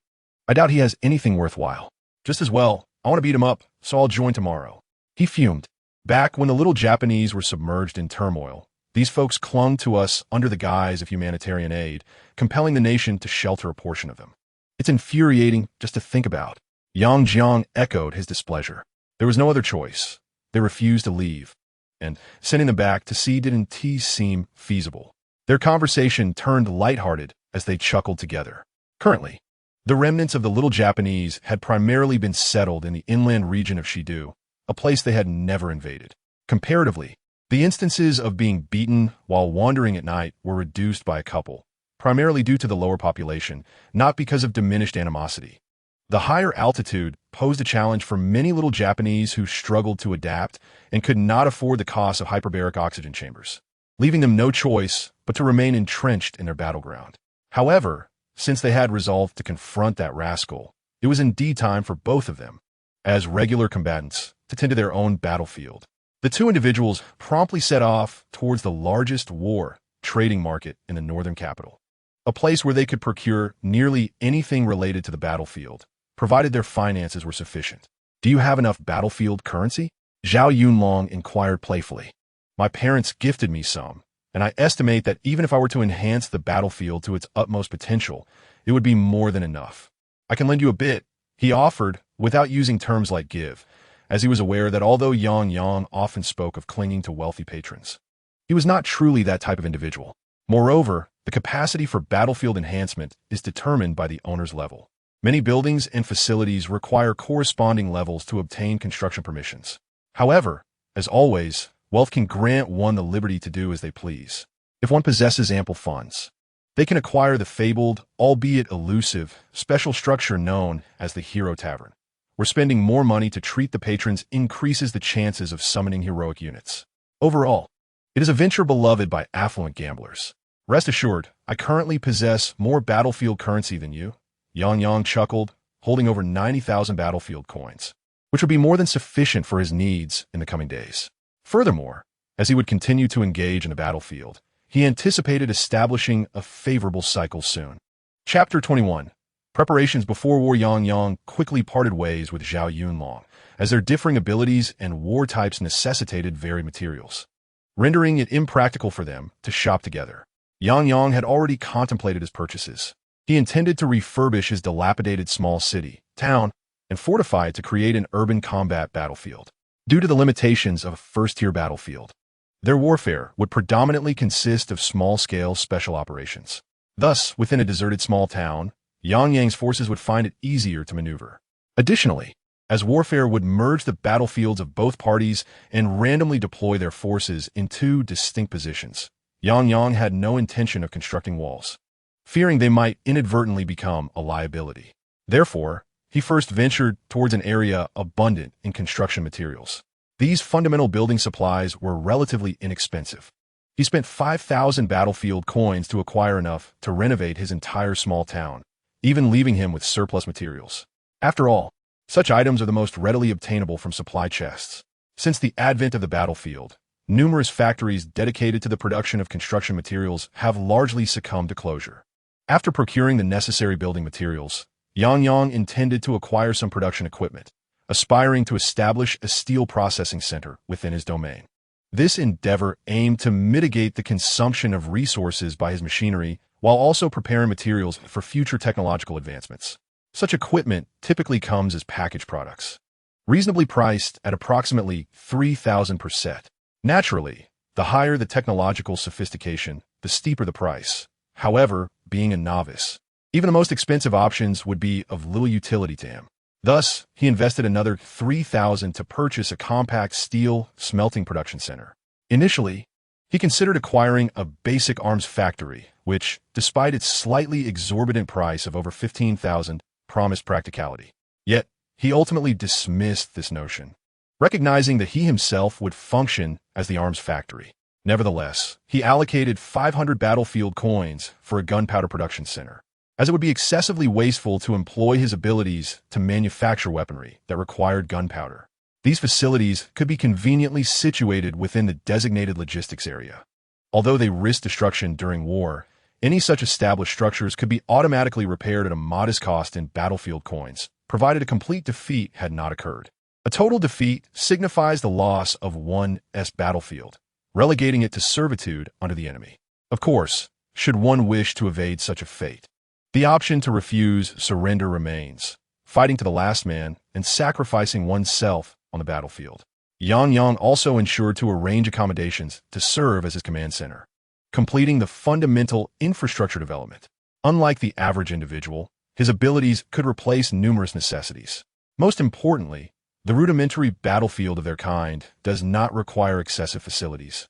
I doubt he has anything worthwhile. Just as well, I want to beat him up, so I'll join tomorrow. He fumed. Back when the little Japanese were submerged in turmoil, these folks clung to us under the guise of humanitarian aid, compelling the nation to shelter a portion of them. It's infuriating just to think about. Yang Jiang echoed his displeasure. There was no other choice. They refused to leave, and sending them back to sea didn't seem feasible. Their conversation turned lighthearted as they chuckled together. Currently, the remnants of the little Japanese had primarily been settled in the inland region of Shidu, a place they had never invaded. Comparatively, the instances of being beaten while wandering at night were reduced by a couple, primarily due to the lower population, not because of diminished animosity. The higher altitude posed a challenge for many little Japanese who struggled to adapt and could not afford the cost of hyperbaric oxygen chambers, leaving them no choice but to remain entrenched in their battleground. However, since they had resolved to confront that rascal, it was indeed time for both of them, as regular combatants, to tend to their own battlefield. The two individuals promptly set off towards the largest war trading market in the northern capital, a place where they could procure nearly anything related to the battlefield, provided their finances were sufficient. Do you have enough battlefield currency? Zhao Yunlong inquired playfully. My parents gifted me some, and I estimate that even if I were to enhance the battlefield to its utmost potential, it would be more than enough. I can lend you a bit, he offered, without using terms like give, as he was aware that although Yang often spoke of clinging to wealthy patrons, he was not truly that type of individual. Moreover, the capacity for battlefield enhancement is determined by the owner's level. Many buildings and facilities require corresponding levels to obtain construction permissions. However, as always, wealth can grant one the liberty to do as they please. If one possesses ample funds, they can acquire the fabled, albeit elusive, special structure known as the Hero Tavern, where spending more money to treat the patrons increases the chances of summoning heroic units. Overall, it is a venture beloved by affluent gamblers. Rest assured, I currently possess more battlefield currency than you. Yang chuckled, holding over 90,000 battlefield coins, which would be more than sufficient for his needs in the coming days. Furthermore, as he would continue to engage in the battlefield, he anticipated establishing a favorable cycle soon. Chapter 21. Preparations before war. Yang quickly parted ways with Zhao Yunlong, as their differing abilities and war types necessitated varied materials, rendering it impractical for them to shop together. Yang had already contemplated his purchases. He intended to refurbish his dilapidated small city, town, and fortify it to create an urban combat battlefield. Due to the limitations of a first-tier battlefield, their warfare would predominantly consist of small-scale special operations. Thus, within a deserted small town, Yang's forces would find it easier to maneuver. Additionally, as warfare would merge the battlefields of both parties and randomly deploy their forces in two distinct positions, Yang had no intention of constructing walls, fearing they might inadvertently become a liability. Therefore, he first ventured towards an area abundant in construction materials. These fundamental building supplies were relatively inexpensive. He spent 5,000 battlefield coins to acquire enough to renovate his entire small town, even leaving him with surplus materials. After all, such items are the most readily obtainable from supply chests. Since the advent of the battlefield, numerous factories dedicated to the production of construction materials have largely succumbed to closure. After procuring the necessary building materials, Yang intended to acquire some production equipment, aspiring to establish a steel processing center within his domain. This endeavor aimed to mitigate the consumption of resources by his machinery while also preparing materials for future technological advancements. Such equipment typically comes as packaged products, reasonably priced at approximately 3,000 per set. Naturally, the higher the technological sophistication, the steeper the price. However, being a novice, even the most expensive options would be of little utility to him. Thus, he invested another 3,000 to purchase a compact steel smelting production center. Initially, he considered acquiring a basic arms factory, which, despite its slightly exorbitant price of over 15,000, promised practicality. Yet, he ultimately dismissed this notion, recognizing that he himself would function as the arms factory. Nevertheless, he allocated 500 battlefield coins for a gunpowder production center, as it would be excessively wasteful to employ his abilities to manufacture weaponry that required gunpowder. These facilities could be conveniently situated within the designated logistics area. Although they risk destruction during war, any such established structures could be automatically repaired at a modest cost in battlefield coins, provided a complete defeat had not occurred. A total defeat signifies the loss of one's battlefield, relegating it to servitude under the enemy. Of course, should one wish to evade such a fate, the option to refuse surrender remains, fighting to the last man and sacrificing oneself on the battlefield. Yang also ensured to arrange accommodations to serve as his command center, completing the fundamental infrastructure development. Unlike the average individual, his abilities could replace numerous necessities. Most importantly, the rudimentary battlefield of their kind does not require excessive facilities,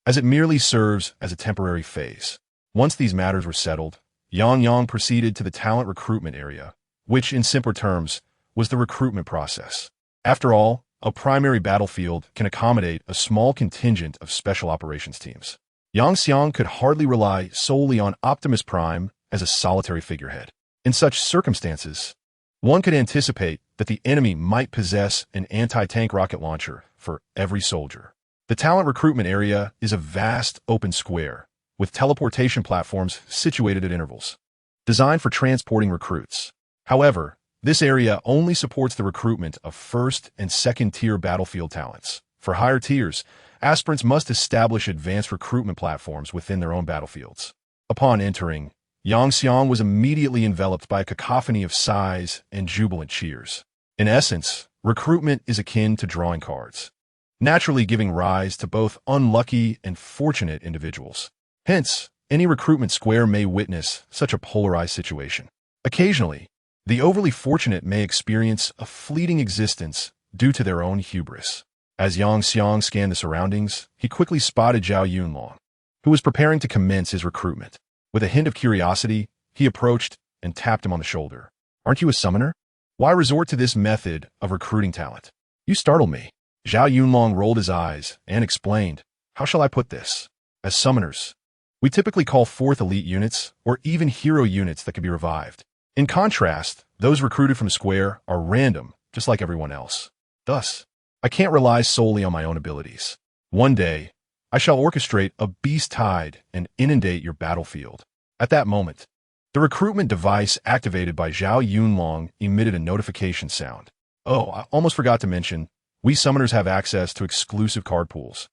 as it merely serves as a temporary phase. Once these matters were settled, Yang proceeded to the talent recruitment area, which, in simpler terms, was the recruitment process. After all, a primary battlefield can accommodate a small contingent of special operations teams. Yang Xiang could hardly rely solely on Optimus Prime as a solitary figurehead. In such circumstances, one could anticipate that the enemy might possess an anti-tank rocket launcher for every soldier. The talent recruitment area is a vast open square, with teleportation platforms situated at intervals, designed for transporting recruits. However, this area only supports the recruitment of first and second-tier battlefield talents. For higher tiers, aspirants must establish advanced recruitment platforms within their own battlefields. Upon entering, Yang Xiang was immediately enveloped by a cacophony of sighs and jubilant cheers. In essence, recruitment is akin to drawing cards, naturally giving rise to both unlucky and fortunate individuals. Hence, any recruitment square may witness such a polarized situation. Occasionally, the overly fortunate may experience a fleeting existence due to their own hubris. As Yang Xiang scanned the surroundings, he quickly spotted Zhao Yunlong, who was preparing to commence his recruitment. With a hint of curiosity, he approached and tapped him on the shoulder. "Aren't you a summoner? Why resort to this method of recruiting talent? You startled me." Zhao Yunlong rolled his eyes and explained, "How shall I put this? As summoners, we typically call forth elite units or even hero units that can be revived. In contrast, those recruited from Square are random, just like everyone else. Thus, I can't rely solely on my own abilities. One day, I shall orchestrate a beast tide and inundate your battlefield." At that moment, the recruitment device activated by Zhao Yunlong emitted a notification sound. "Oh, I almost forgot to mention, we summoners have access to exclusive card pools,"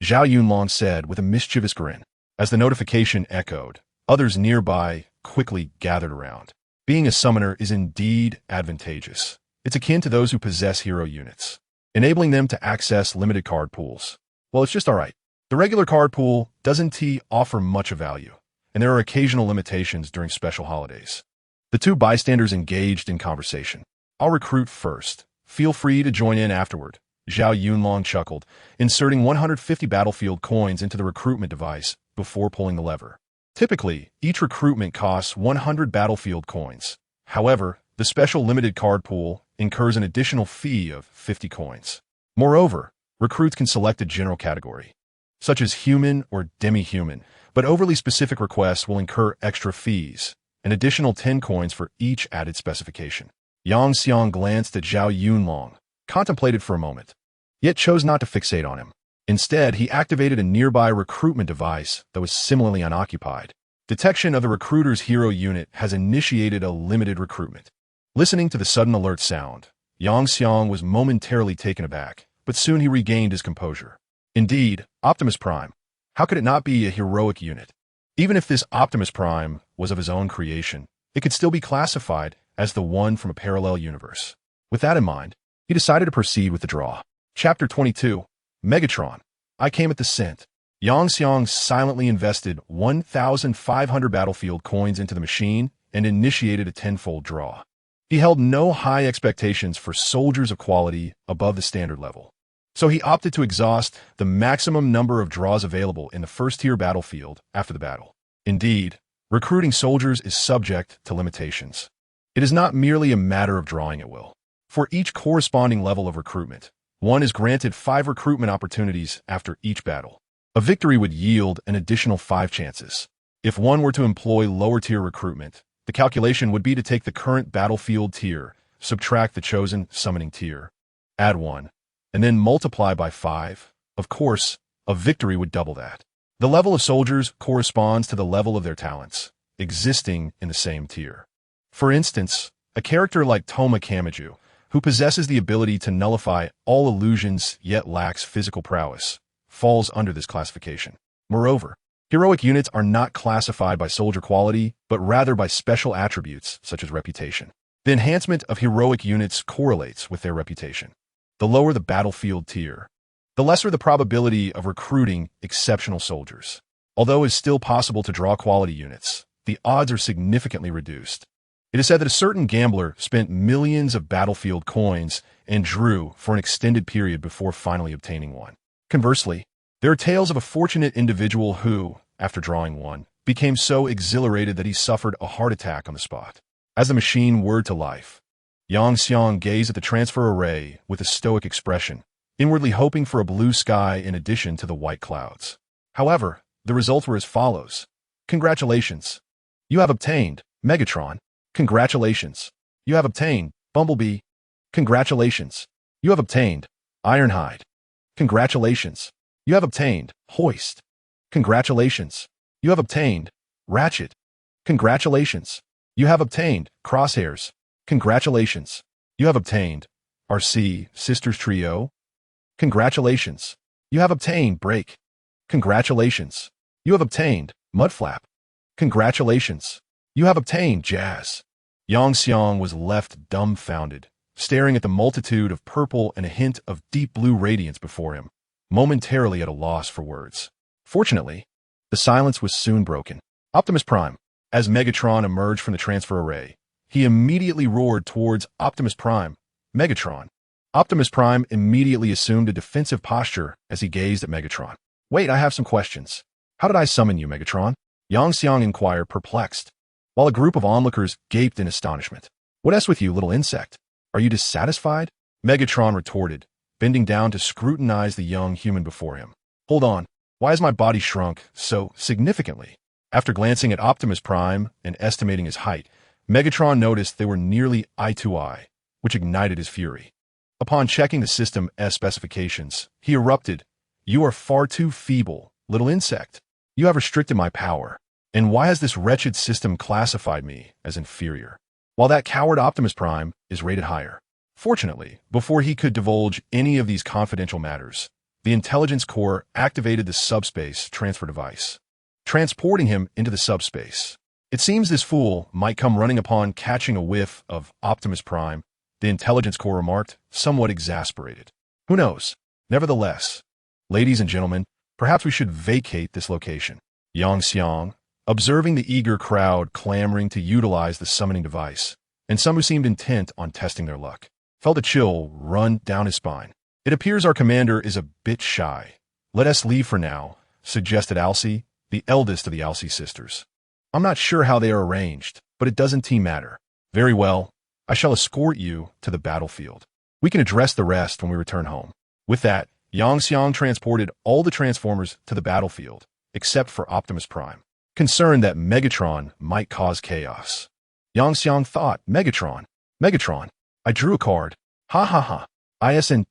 Zhao Yunlong said with a mischievous grin. As the notification echoed, others nearby quickly gathered around. Being a summoner is indeed advantageous. It's akin to those who possess hero units, enabling them to access limited card pools. Well, it's just alright. The regular card pool doesn't offer much of value, and there are occasional limitations during special holidays. The two bystanders engaged in conversation. "I'll recruit first. Feel free to join in afterward," Zhao Yunlong chuckled, inserting 150 battlefield coins into the recruitment device before pulling the lever. Typically, each recruitment costs 100 battlefield coins. However, the special limited card pool incurs an additional fee of 50 coins. Moreover, recruits can select a general category, such as human or demi-human, but overly specific requests will incur extra fees, an additional 10 coins for each added specification. Yang Xiang glanced at Zhao Yunlong, contemplated for a moment, yet chose not to fixate on him. Instead, he activated a nearby recruitment device that was similarly unoccupied. Detection of the recruiter's hero unit has initiated a limited recruitment. Listening to the sudden alert sound, Yang Xiang was momentarily taken aback, but soon he regained his composure. Indeed, Optimus Prime. How could it not be a heroic unit? Even if this Optimus Prime was of his own creation, it could still be classified as the one from a parallel universe. With that in mind, he decided to proceed with the draw. Chapter 22. Megatron. I came at the scent. Yang Xiang silently invested 1,500 battlefield coins into the machine and initiated a tenfold draw. He held no high expectations for soldiers of quality above the standard level, so he opted to exhaust the maximum number of draws available in the first-tier battlefield after the battle. Indeed, recruiting soldiers is subject to limitations. It is not merely a matter of drawing at will. For each corresponding level of recruitment, one is granted 5 recruitment opportunities after each battle. A victory would yield an additional 5 chances. If one were to employ lower-tier recruitment, the calculation would be to take the current battlefield tier, subtract the chosen summoning tier, add 1, and then multiply by 5. Of course, a victory would double that. The level of soldiers corresponds to the level of their talents, existing in the same tier. For instance, a character like Toma Kamiju, who possesses the ability to nullify all illusions yet lacks physical prowess, falls under this classification. Moreover, heroic units are not classified by soldier quality, but rather by special attributes such as reputation. The enhancement of heroic units correlates with their reputation. The lower the battlefield tier, the lesser the probability of recruiting exceptional soldiers. Although it is still possible to draw quality units, the odds are significantly reduced. It is said that a certain gambler spent millions of battlefield coins and drew for an extended period before finally obtaining one. Conversely, there are tales of a fortunate individual who, after drawing one, became so exhilarated that he suffered a heart attack on the spot. As the machine whirred to life, Yang Xiang gazed at the transfer array with a stoic expression, inwardly hoping for a blue sky in addition to the white clouds. However, the results were as follows. Congratulations. You have obtained Megatron. Congratulations. You have obtained Bumblebee. Congratulations. You have obtained Ironhide. Congratulations. You have obtained Hoist. Congratulations. You have obtained Ratchet. Congratulations. You have obtained Crosshairs. Congratulations. You have obtained RC Sisters Trio. Congratulations. You have obtained Break. Congratulations. You have obtained Mudflap. Congratulations. You have obtained Jazz. Yang Xiang was left dumbfounded, staring at the multitude of purple and a hint of deep blue radiance before him, momentarily at a loss for words. Fortunately, the silence was soon broken. Optimus Prime. As Megatron emerged from the transfer array, he immediately roared towards Optimus Prime. Megatron. Optimus Prime immediately assumed a defensive posture as he gazed at Megatron. Wait, I have some questions. How did I summon you, Megatron? Yang Xiang inquired, perplexed, while a group of onlookers gaped in astonishment. What's with you, little insect? Are you dissatisfied? Megatron retorted, bending down to scrutinize the young human before him. Hold on, why has my body shrunk so significantly? After glancing at Optimus Prime and estimating his height, Megatron noticed they were nearly eye to eye, which ignited his fury. Upon checking the system's specifications, he erupted, "You are far too feeble, little insect. You have restricted my power. And why has this wretched system classified me as inferior, while that coward Optimus Prime is rated higher?" Fortunately, before he could divulge any of these confidential matters, the Intelligence Corps activated the subspace transfer device, transporting him into the subspace. It seems this fool might come running upon catching a whiff of Optimus Prime, the Intelligence Corps remarked, somewhat exasperated. Who knows? Nevertheless, ladies and gentlemen, perhaps we should vacate this location. Yang Xiang, observing the eager crowd clamoring to utilize the summoning device, and some who seemed intent on testing their luck, felt a chill run down his spine. It appears our commander is a bit shy. Let us leave for now, suggested Alcee, the eldest of the Alcee sisters. I'm not sure how they are arranged, but it doesn't matter. Very well, I shall escort you to the battlefield. We can address the rest when we return home. With that, Yang Xiang transported all the Transformers to the battlefield, except for Optimus Prime, concerned that Megatron might cause chaos. Yang Xiang thought, Megatron. I drew a card. Ha ha ha. Isn't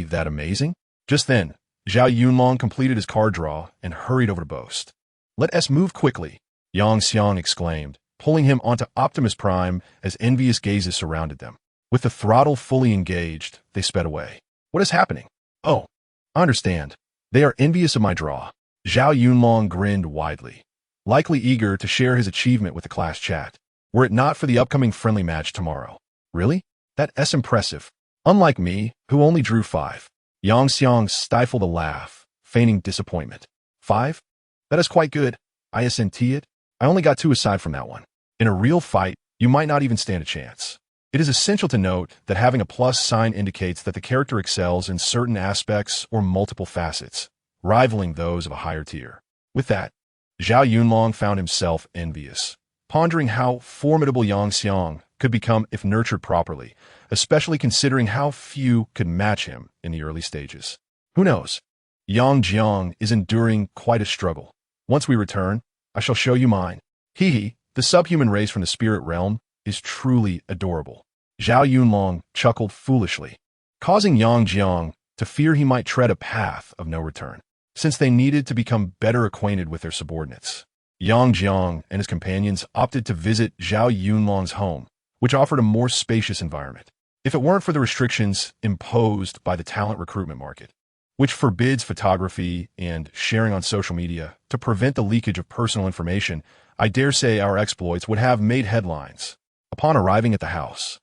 that amazing? Just then, Zhao Yunlong completed his card draw and hurried over to boast. Let us move quickly, Yang Xiang exclaimed, pulling him onto Optimus Prime as envious gazes surrounded them. With the throttle fully engaged, they sped away. What is happening? Oh, I understand. They are envious of my draw. Zhao Yunlong grinned widely, likely eager to share his achievement with the class chat, were it not for the upcoming friendly match tomorrow. Really? That's impressive. Unlike me, who only drew 5. Yang Xiang stifled a laugh, feigning disappointment. 5? That is quite good. Isn't it? I only got 2 aside from that one. In a real fight, you might not even stand a chance. It is essential to note that having a plus sign indicates that the character excels in certain aspects or multiple facets, rivaling those of a higher tier. With that, Zhao Yunlong found himself envious, pondering how formidable Yang Xiang could become if nurtured properly, especially considering how few could match him in the early stages. Who knows? Yang Jiang is enduring quite a struggle. Once we return, I shall show you mine. Hee, the subhuman race from the spirit realm is truly adorable. Zhao Yunlong chuckled foolishly, causing Yang Jiang to fear he might tread a path of no return, since they needed to become better acquainted with their subordinates. Yang Jiang and his companions opted to visit Zhao Yunlong's home, which offered a more spacious environment. If it weren't for the restrictions imposed by the talent recruitment market, which forbids photography and sharing on social media to prevent the leakage of personal information, I dare say our exploits would have made headlines. Upon arriving at the house,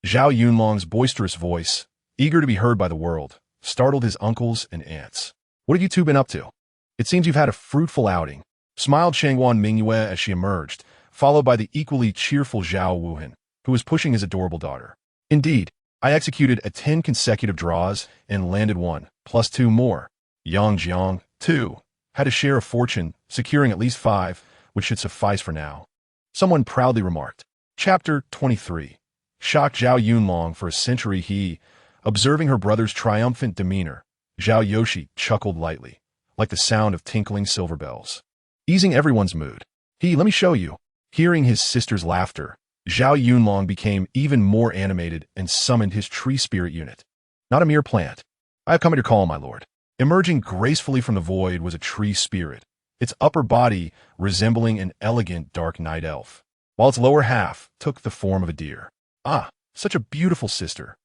Zhao Yunlong's boisterous voice, eager to be heard by the world, startled his uncles and aunts. What have you two been up to? It seems you've had a fruitful outing, smiled Changguan Mingyue as she emerged, followed by the equally cheerful Zhao Wuhan, who was pushing his adorable daughter. Indeed, I executed 10 consecutive draws and landed 1, plus 2 more. Yang Jiang, too, had a share of fortune, securing at least 5, which should suffice for now. Someone proudly remarked. Chapter 23. Shocked Zhao Yunlong for a century he, observing her brother's triumphant demeanor, Zhao Yoshi chuckled lightly, like the sound of tinkling silver bells. Easing everyone's mood. Let me show you. Hearing his sister's laughter, Zhao Yunlong became even more animated and summoned his tree spirit unit. Not a mere plant. I have come at your call, my lord. Emerging gracefully from the void was a tree spirit, its upper body resembling an elegant dark night elf, while its lower half took the form of a deer. Ah, such a beautiful sister.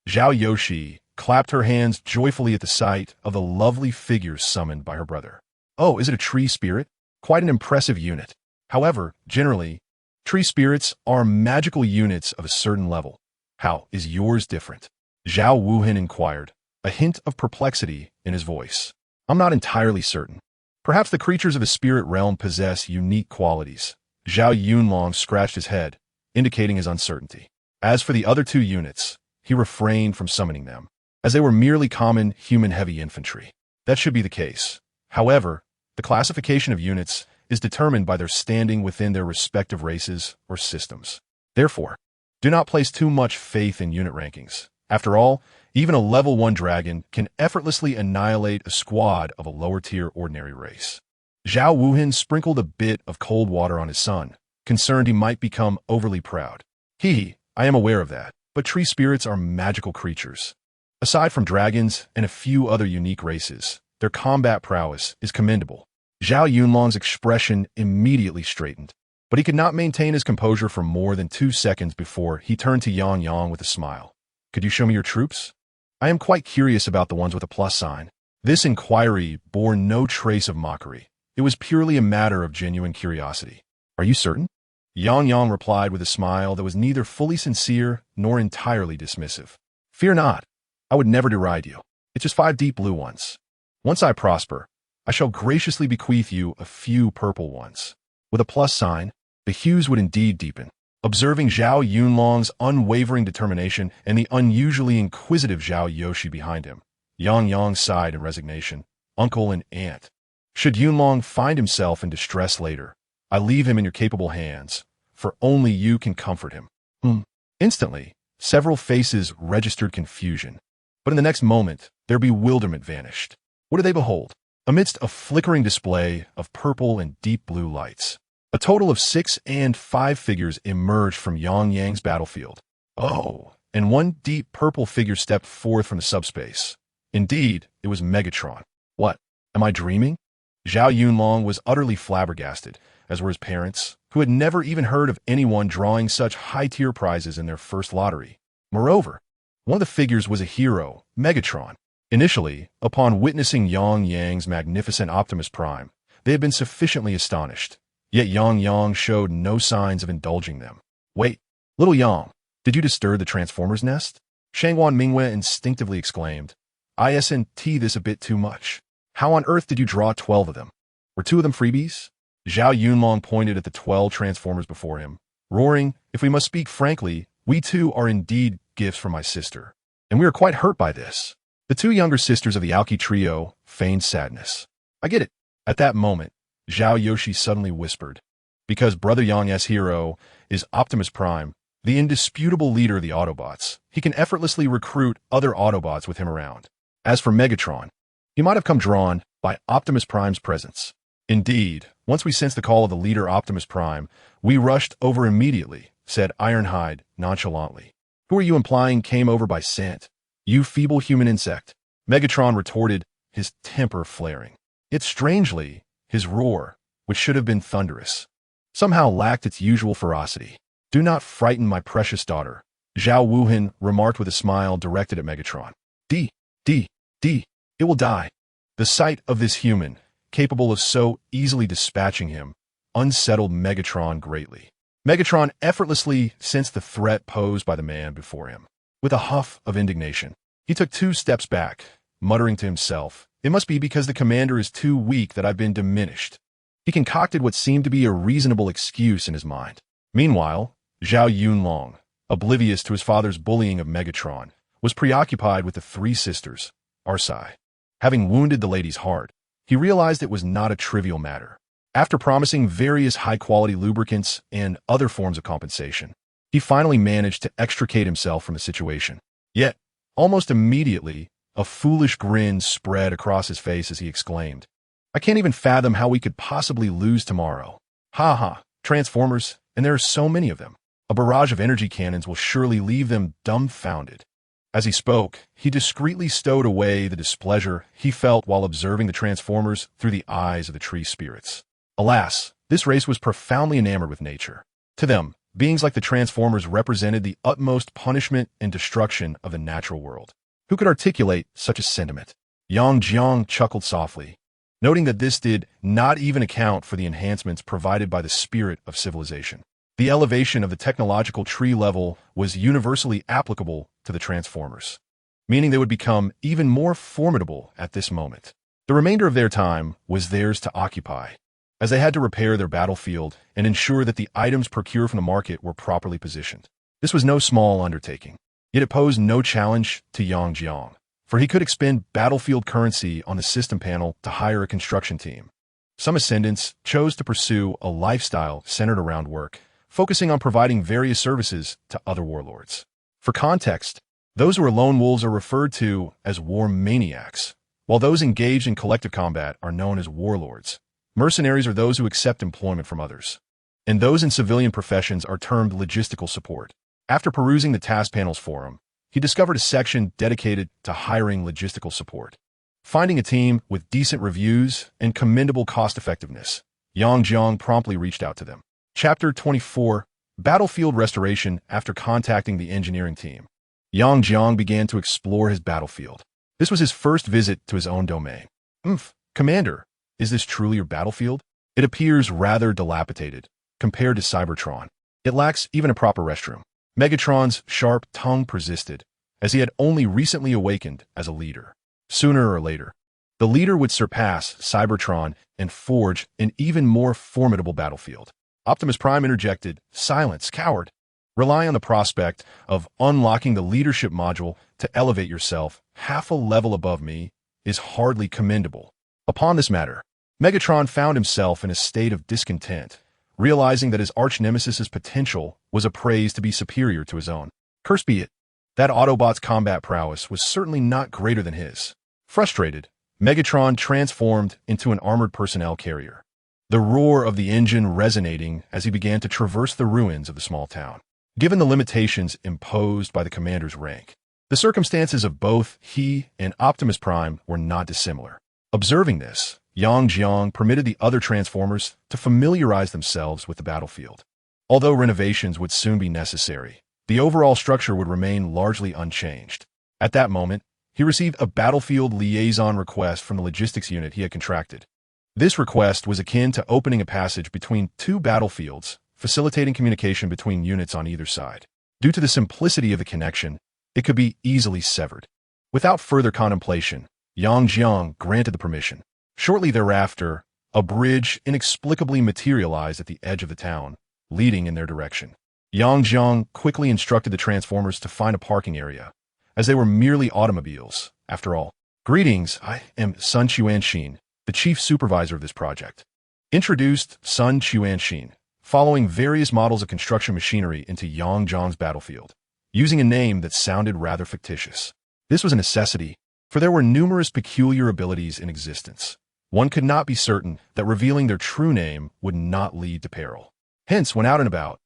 Zhao Yoshi clapped her hands joyfully at the sight of the lovely figures summoned by her brother. Oh, is it a tree spirit? Quite an impressive unit. However, generally, tree spirits are magical units of a certain level, How is yours different? Zhao Wuhan inquired, a hint of perplexity in his voice. I'm not entirely certain. Perhaps the creatures of the spirit realm possess unique qualities. Zhao Yunlong scratched his head, indicating his uncertainty. As for the other two units, he refrained from summoning them, as they were merely common human heavy infantry. That should be the case. However, the classification of units is determined by their standing within their respective races or systems. Therefore, do not place too much faith in unit rankings. After all, even a level 1 dragon can effortlessly annihilate a squad of a lower-tier ordinary race. Zhao Wuhan sprinkled a bit of cold water on his son, concerned he might become overly proud. I am aware of that, but tree spirits are magical creatures. Aside from dragons and a few other unique races, their combat prowess is commendable. Zhao Yunlong's expression immediately straightened, but he could not maintain his composure for more than 2 seconds before he turned to Yang Yang with a smile. Could you show me your troops? I am quite curious about the ones with a plus sign. This inquiry bore no trace of mockery. It was purely a matter of genuine curiosity. Are you certain? Yang Yang replied with a smile that was neither fully sincere nor entirely dismissive. Fear not. I would never deride you. It's just 5 deep blue ones. Once I prosper, I shall graciously bequeath you a few purple ones. With a plus sign, the hues would indeed deepen. Observing Zhao Yunlong's unwavering determination and the unusually inquisitive Zhao Yoshi behind him, Yang Yang sighed in resignation. Uncle and aunt. Should Yunlong find himself in distress later, I leave him in your capable hands, for only you can comfort him. Instantly, several faces registered confusion, but in the next moment, their bewilderment vanished. What did they behold? Amidst a flickering display of purple and deep blue lights, a total of 6 and 5 figures emerged from Yang Yang's battlefield. Oh, and one deep purple figure stepped forth from the subspace. Indeed, it was Megatron. What? Am I dreaming? Zhao Yunlong was utterly flabbergasted, as were his parents, who had never even heard of anyone drawing such high-tier prizes in their first lottery. Moreover, one of the figures was a hero, Megatron. Initially, upon witnessing Yang Yang's magnificent Optimus Prime, they had been sufficiently astonished. Yet Yang Yang showed no signs of indulging them. Wait, little Yang, did you disturb the Transformers' nest? Shangwan Mingwe instinctively exclaimed. Isn't this a bit too much? How on earth did you draw 12 of them? Were 2 of them freebies? Zhao Yunlong pointed at the 12 Transformers before him, roaring, if we must speak frankly, we too are indeed gifts from my sister, and we are quite hurt by this. The 2 younger sisters of the Aoki trio feigned sadness. I get it. At that moment, Zhao Yoshi suddenly whispered, because Brother Yang's hero is Optimus Prime, the indisputable leader of the Autobots. He can effortlessly recruit other Autobots with him around. As for Megatron, he might have come drawn by Optimus Prime's presence. Indeed, once we sensed the call of the leader Optimus Prime, we rushed over immediately, said Ironhide nonchalantly. Who are you implying came over by scent? You feeble human insect. Megatron retorted, his temper flaring. Yet strangely, his roar, which should have been thunderous, somehow lacked its usual ferocity. Do not frighten my precious daughter, Zhao Wuhan remarked with a smile directed at Megatron. It will die. The sight of this human, capable of so easily dispatching him, unsettled Megatron greatly. Megatron effortlessly sensed the threat posed by the man before him. With a huff of indignation, he took 2 steps back, muttering to himself, it must be because the commander is too weak that I've been diminished. He concocted what seemed to be a reasonable excuse in his mind. Meanwhile, Zhao Yunlong, oblivious to his father's bullying of Megatron, was preoccupied with the 3 sisters, Arsai. Having wounded the lady's heart, he realized it was not a trivial matter. After promising various high-quality lubricants and other forms of compensation, he finally managed to extricate himself from the situation. Yet, almost immediately, a foolish grin spread across his face as he exclaimed, I can't even fathom how we could possibly lose tomorrow. Ha ha, Transformers, and there are so many of them. A barrage of energy cannons will surely leave them dumbfounded. As he spoke, he discreetly stowed away the displeasure he felt while observing the Transformers through the eyes of the tree spirits. Alas, this race was profoundly enamored with nature. To them, beings like the Transformers represented the utmost punishment and destruction of the natural world. Who could articulate such a sentiment? Yang Jiang chuckled softly, noting that this did not even account for the enhancements provided by the spirit of civilization. The elevation of the technological tree level was universally applicable to the Transformers, meaning they would become even more formidable at this moment. The remainder of their time was theirs to occupy, as they had to repair their battlefield and ensure that the items procured from the market were properly positioned. This was no small undertaking, yet it posed no challenge to Yang, for he could expend battlefield currency on the system panel to hire a construction team. Some ascendants chose to pursue a lifestyle centered around work, focusing on providing various services to other warlords. For context, those who are lone wolves are referred to as war maniacs, while those engaged in collective combat are known as warlords. Mercenaries are those who accept employment from others, and those in civilian professions are termed logistical support. After perusing the task panel's forum, he discovered a section dedicated to hiring logistical support. Finding a team with decent reviews and commendable cost-effectiveness, Yang promptly reached out to them. Chapter 24, Battlefield Restoration. After contacting the engineering team, Yang began to explore his battlefield. This was his first visit to his own domain. Commander, is this truly your battlefield? It appears rather dilapidated compared to Cybertron. It lacks even a proper restroom. Megatron's sharp tongue persisted, as he had only recently awakened as a leader. Sooner or later, the leader would surpass Cybertron and forge an even more formidable battlefield. Optimus Prime interjected, "Silence, coward. Rely on the prospect of unlocking the leadership module to elevate yourself half a level above me is hardly commendable." Upon this matter, Megatron found himself in a state of discontent, realizing that his arch-nemesis's potential was appraised to be superior to his own. Cursed be it, that Autobot's combat prowess was certainly not greater than his. Frustrated, Megatron transformed into an armored personnel carrier, the roar of the engine resonating as he began to traverse the ruins of the small town. Given the limitations imposed by the commander's rank, the circumstances of both he and Optimus Prime were not dissimilar. Observing this, Yang permitted the other Transformers to familiarize themselves with the battlefield. Although renovations would soon be necessary, the overall structure would remain largely unchanged. At that moment, he received a battlefield liaison request from the logistics unit he had contracted. This request was akin to opening a passage between two battlefields, facilitating communication between units on either side. Due to the simplicity of the connection, it could be easily severed. Without further contemplation, Yang granted the permission. Shortly thereafter, a bridge inexplicably materialized at the edge of the town, leading in their direction. Yang quickly instructed the Transformers to find a parking area, as they were merely automobiles, after all. "Greetings, I am Sun Chuanxin, the chief supervisor of this project." Introduced Sun Chuanxin, following various models of construction machinery into Yang's battlefield, using a name that sounded rather fictitious. This was a necessity, for there were numerous peculiar abilities in existence. One could not be certain that revealing their true name would not lead to peril. Hence, when out and about,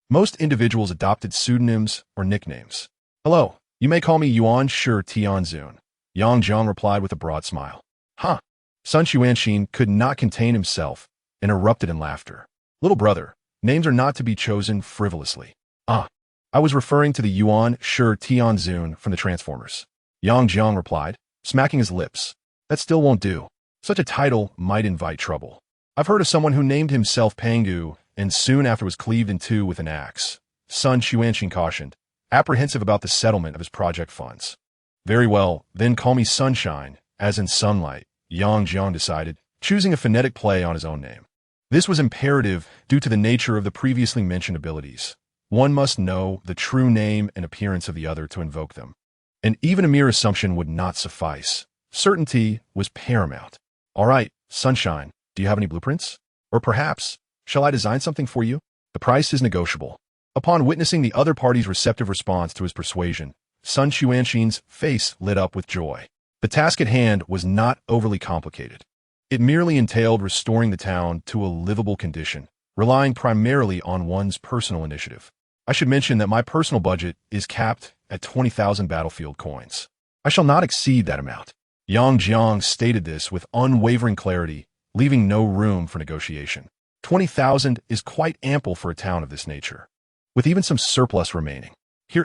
most individuals adopted pseudonyms or nicknames. "Hello, you may call me Yuan Shi Tianzun," Yang replied with a broad smile. "Huh." Sun Chuanxin could not contain himself and erupted in laughter. "Little brother, names are not to be chosen frivolously." I was referring to the Yuan Shi Tianzun from the Transformers," Yang replied, smacking his lips. "That still won't do. Such a title might invite trouble. I've heard of someone who named himself Pangdu and soon after was cleaved in two with an axe," Sun Chuanxin cautioned, apprehensive about the settlement of his project funds. "Very well, then call me Sunshine, as in sunlight," Yang decided, choosing a phonetic play on his own name. This was imperative due to the nature of the previously mentioned abilities. One must know the true name and appearance of the other to invoke them. And even a mere assumption would not suffice. Certainty was paramount. "All right, Sunshine, do you have any blueprints? Or perhaps, shall I design something for you? The price is negotiable." Upon witnessing the other party's receptive response to his persuasion, Sun Chuanxin's face lit up with joy. The task at hand was not overly complicated. It merely entailed restoring the town to a livable condition, relying primarily on one's personal initiative. I should mention that my personal budget is capped at 20,000 battlefield coins. I shall not exceed that amount. Yang stated this with unwavering clarity, leaving no room for negotiation. 20,000 is quite ample for a town of this nature, with even some surplus remaining.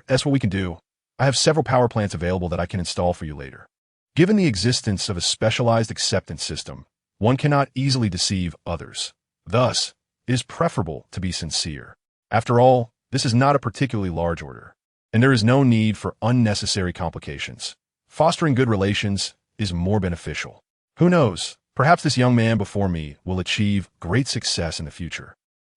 That's what we can do. I have several power plants available that I can install for you later. Given the existence of a specialized acceptance system, one cannot easily deceive others. Thus, it is preferable to be sincere. After all, this is not a particularly large order, and there is no need for unnecessary complications. Fostering good relations is more beneficial. Who knows, perhaps this young man before me will achieve great success in the future.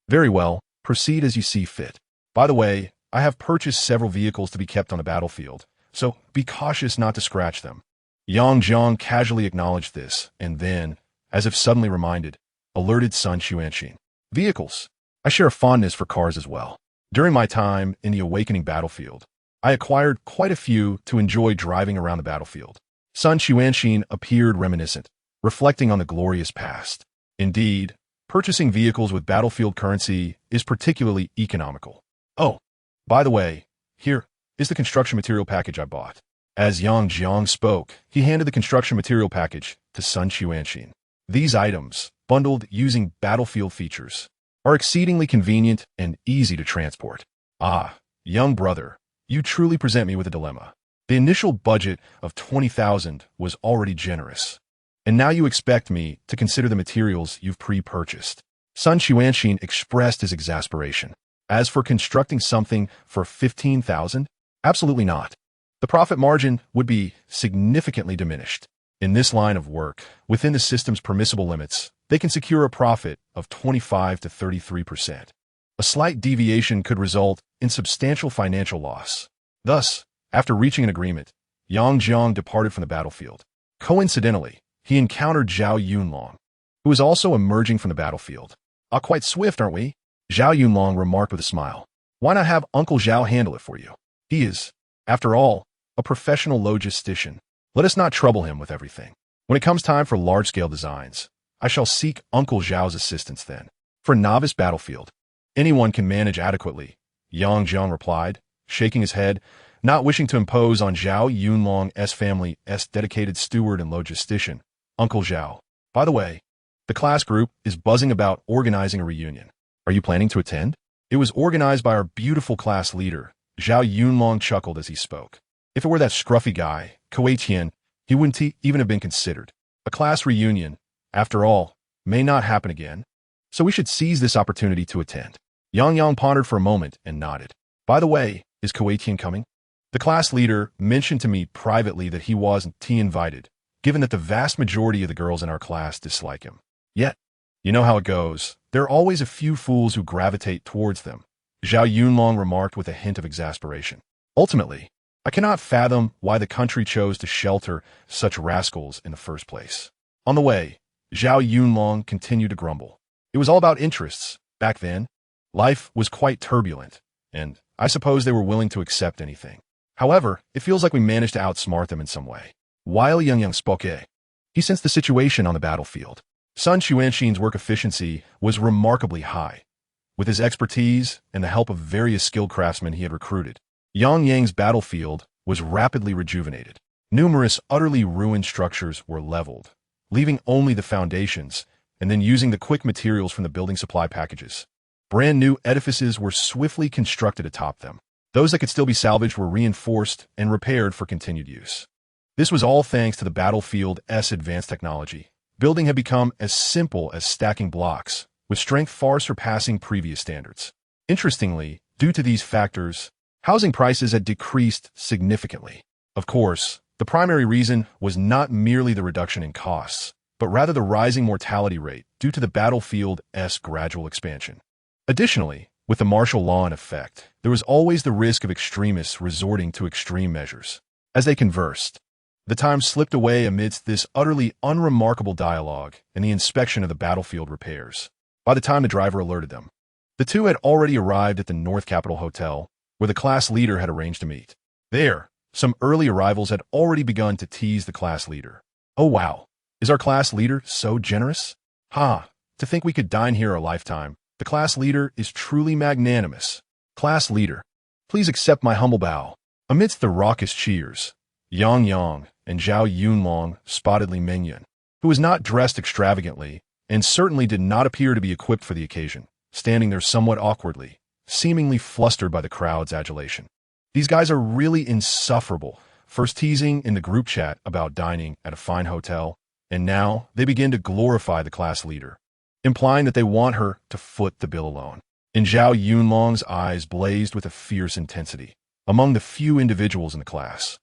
Very well, proceed as you see fit. By the way, I have purchased several vehicles to be kept on the battlefield, so be cautious not to scratch them. Yang Jiang casually acknowledged this, and then, as if suddenly reminded, alerted Sun Xuanxin. Vehicles. I share a fondness for cars as well. During my time in the awakening battlefield, I acquired quite a few to enjoy driving around the battlefield. Sun Xuanxin appeared reminiscent, reflecting on the glorious past. Indeed, purchasing vehicles with battlefield currency is particularly economical. Oh, by the way, here is the construction material package I bought. As Yang Jiang spoke, he handed the construction material package to Sun Xuanxin. These items, bundled using battlefield features, are exceedingly convenient and easy to transport. Ah, young brother, you truly present me with a dilemma. The initial budget of 20,000 was already generous, and now you expect me to consider the materials you've pre-purchased. Sun Xuanxin expressed his exasperation. As for constructing something for 15,000, absolutely not. The profit margin would be significantly diminished. In this line of work, within the system's permissible limits, they can secure a profit of 25 to 33%. A slight deviation could result in substantial financial loss. Thus, after reaching an agreement, Yang Jiang departed from the battlefield. Coincidentally, he encountered Zhao Yunlong, who was also emerging from the battlefield. Quite swift, aren't we? Zhao Yunlong remarked with a smile. Why not have Uncle Zhao handle it for you? He is, after all, a professional logistician. Let us not trouble him with everything. When it comes time for large-scale designs, I shall seek Uncle Zhao's assistance then. For novice battlefield, anyone can manage adequately, Yang Jiang replied, shaking his head, not wishing to impose on Zhao Yunlong's family's dedicated steward and logistician, Uncle Zhao. By the way, the class group is buzzing about organizing a reunion. Are you planning to attend? It was organized by our beautiful class leader. Zhao Yunlong chuckled as he spoke. If it were that scruffy guy, Kuei Tian, he wouldn't even have been considered. A class reunion, after all, may not happen again, so we should seize this opportunity to attend. Yang Yang pondered for a moment and nodded. By the way, is Kuei Tian coming? The class leader mentioned to me privately that he wasn't invited, given that the vast majority of the girls in our class dislike him. Yet, you know how it goes. There are always a few fools who gravitate towards them, Zhao Yunlong remarked with a hint of exasperation. Ultimately, I cannot fathom why the country chose to shelter such rascals in the first place. On the way, Zhao Yunlong continued to grumble. It was all about interests. Back then, life was quite turbulent, and I suppose they were willing to accept anything. However, it feels like we managed to outsmart them in some way. While Yang Yang spoke, he sensed the situation on the battlefield. Sun Xuanxin's work efficiency was remarkably high. With his expertise and the help of various skilled craftsmen he had recruited, Yang Yang's battlefield was rapidly rejuvenated. Numerous utterly ruined structures were leveled, leaving only the foundations, and then using the quick materials from the building supply packages. Brand new edifices were swiftly constructed atop them. Those that could still be salvaged were reinforced and repaired for continued use. This was all thanks to the battlefield's advanced technology. Building had become as simple as stacking blocks, with strength far surpassing previous standards. Interestingly, due to these factors, housing prices had decreased significantly. Of course, the primary reason was not merely the reduction in costs, but rather the rising mortality rate due to the battlefield's gradual expansion. Additionally, with the martial law in effect, there was always the risk of extremists resorting to extreme measures. As they conversed, the time slipped away amidst this utterly unremarkable dialogue and the inspection of the battlefield repairs. By the time the driver alerted them, the two had already arrived at the North Capitol Hotel, where the class leader had arranged to meet. There, some early arrivals had already begun to tease the class leader. Oh wow, is our class leader so generous? To think we could dine here a lifetime. The class leader is truly magnanimous. Class leader, please accept my humble bow. Amidst the raucous cheers, Yang Yang and Zhao Yunlong spotted Li Mingyun, who was not dressed extravagantly and certainly did not appear to be equipped for the occasion, standing there somewhat awkwardly, seemingly flustered by the crowd's adulation. These guys are really insufferable, first teasing in the group chat about dining at a fine hotel, and now they begin to glorify the class leader, implying that they want her to foot the bill alone. And Zhao Yunlong's eyes blazed with a fierce intensity. Among the few individuals in the class,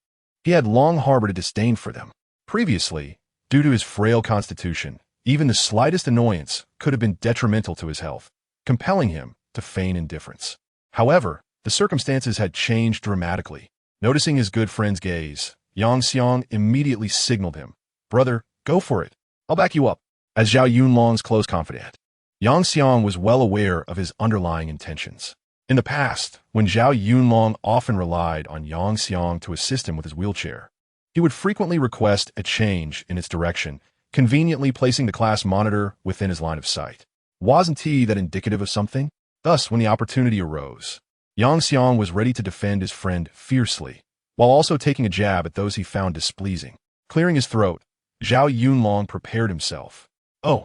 he had long harbored a disdain for them. Previously, due to his frail constitution, even the slightest annoyance could have been detrimental to his health, compelling him to feign indifference. However, the circumstances had changed dramatically. Noticing his good friend's gaze, Yang Xiang immediately signaled him, "Brother, go for it. I'll back you up." As Zhao Yunlong's close confidant, Yang Xiang was well aware of his underlying intentions. In the past, when Zhao Yunlong often relied on Yang Xiang to assist him with his wheelchair, he would frequently request a change in its direction, conveniently placing the class monitor within his line of sight. Wasn't he that indicative of something? Thus, when the opportunity arose, Yang Xiang was ready to defend his friend fiercely, while also taking a jab at those he found displeasing. Clearing his throat, Zhao Yunlong prepared himself. "Oh,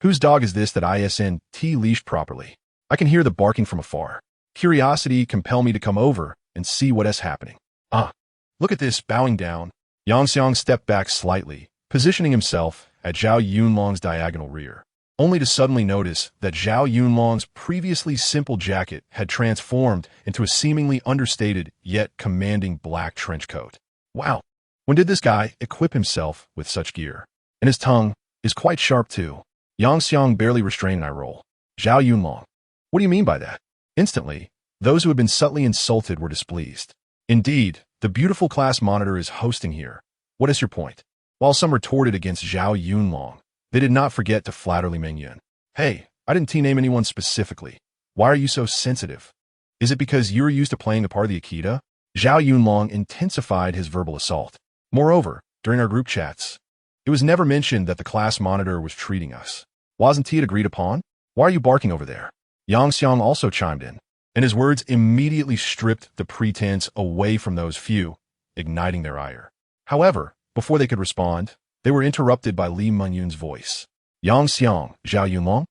whose dog is this that isn't leashed properly? I can hear the barking from afar. Curiosity compel me to come over and see what is happening. Ah, look at this." Bowing down, Yang Xiang stepped back slightly, positioning himself at Zhao Yunlong's diagonal rear, only to suddenly notice that Zhao Yunlong's previously simple jacket had transformed into a seemingly understated yet commanding black trench coat. Wow, when did this guy equip himself with such gear? And his tongue is quite sharp too. Yang Xiang barely restrained an eye roll. "Zhao Yunlong, what do you mean by that?" Instantly, those who had been subtly insulted were displeased. "Indeed, the beautiful class monitor is hosting here. What is your point?" While some retorted against Zhao Yunlong, they did not forget to flatter Li Mingyun. "Hey, I didn't name anyone specifically. Why are you so sensitive? Is it because you're used to playing the part of the Akita?" Zhao Yunlong intensified his verbal assault. "Moreover, during our group chats, it was never mentioned that the class monitor was treating us. Wasn't it agreed upon? Why are you barking over there?" Yang Xiang also chimed in, and his words immediately stripped the pretense away from those few, igniting their ire. However, before they could respond, they were interrupted by Li Mingyun's voice. "Yang Xiang, Zhao Yunlong?"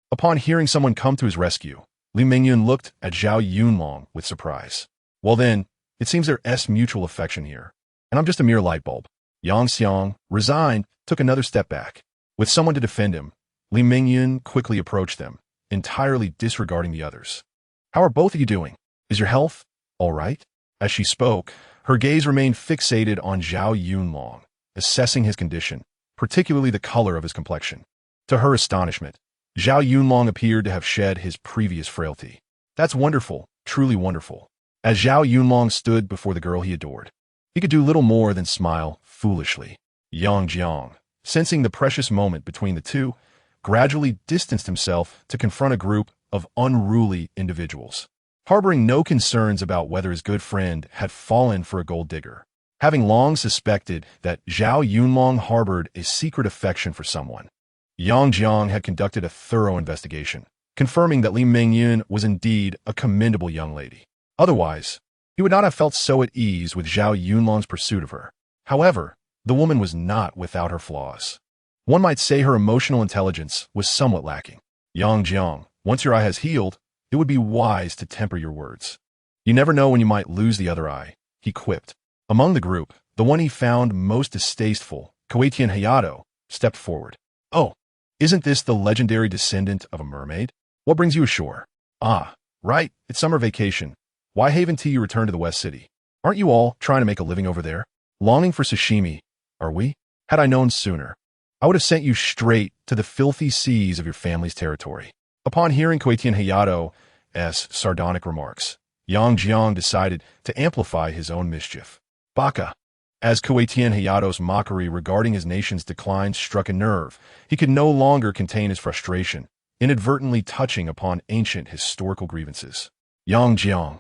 Upon hearing someone come to his rescue, Li Mingyun looked at Zhao Yunlong with surprise. "Well then, it seems there's mutual affection here, and I'm just a mere light bulb." Yang Xiang, resigned, took another step back. With someone to defend him, Li Mingyun quickly approached them, entirely disregarding the others. "How are both of you doing? Is your health all right?" As she spoke, her gaze remained fixated on Zhao Yunlong, assessing his condition, particularly the color of his complexion. To her astonishment, Zhao Yunlong appeared to have shed his previous frailty. "That's wonderful, truly wonderful." As Zhao Yunlong stood before the girl he adored, he could do little more than smile foolishly. Yang Jiang, sensing the precious moment between the two, gradually distanced himself to confront a group of unruly individuals, harboring no concerns about whether his good friend had fallen for a gold digger. Having long suspected that Zhao Yunlong harbored a secret affection for someone, Yang Jiang had conducted a thorough investigation, confirming that Li Mingyun was indeed a commendable young lady. Otherwise, he would not have felt so at ease with Zhao Yunlong's pursuit of her. However, the woman was not without her flaws. One might say her emotional intelligence was somewhat lacking. "Yang Jiang, once your eye has healed, it would be wise to temper your words. You never know when you might lose the other eye," he quipped. Among the group, the one he found most distasteful, Koetian Hayato, stepped forward. "Oh, isn't this the legendary descendant of a mermaid? What brings you ashore?" "Ah, right, it's summer vacation. Why haven't you returned to the West City? Aren't you all trying to make a living over there? Longing for sashimi, are we? Had I known sooner, I would have sent you straight to the filthy seas of your family's territory." Upon hearing Koetian Hayato's sardonic remarks, Yang Jiang decided to amplify his own mischief. "Baka." As Koetian Hayato's mockery regarding his nation's decline struck a nerve, he could no longer contain his frustration, inadvertently touching upon ancient historical grievances. "Yang Jiang,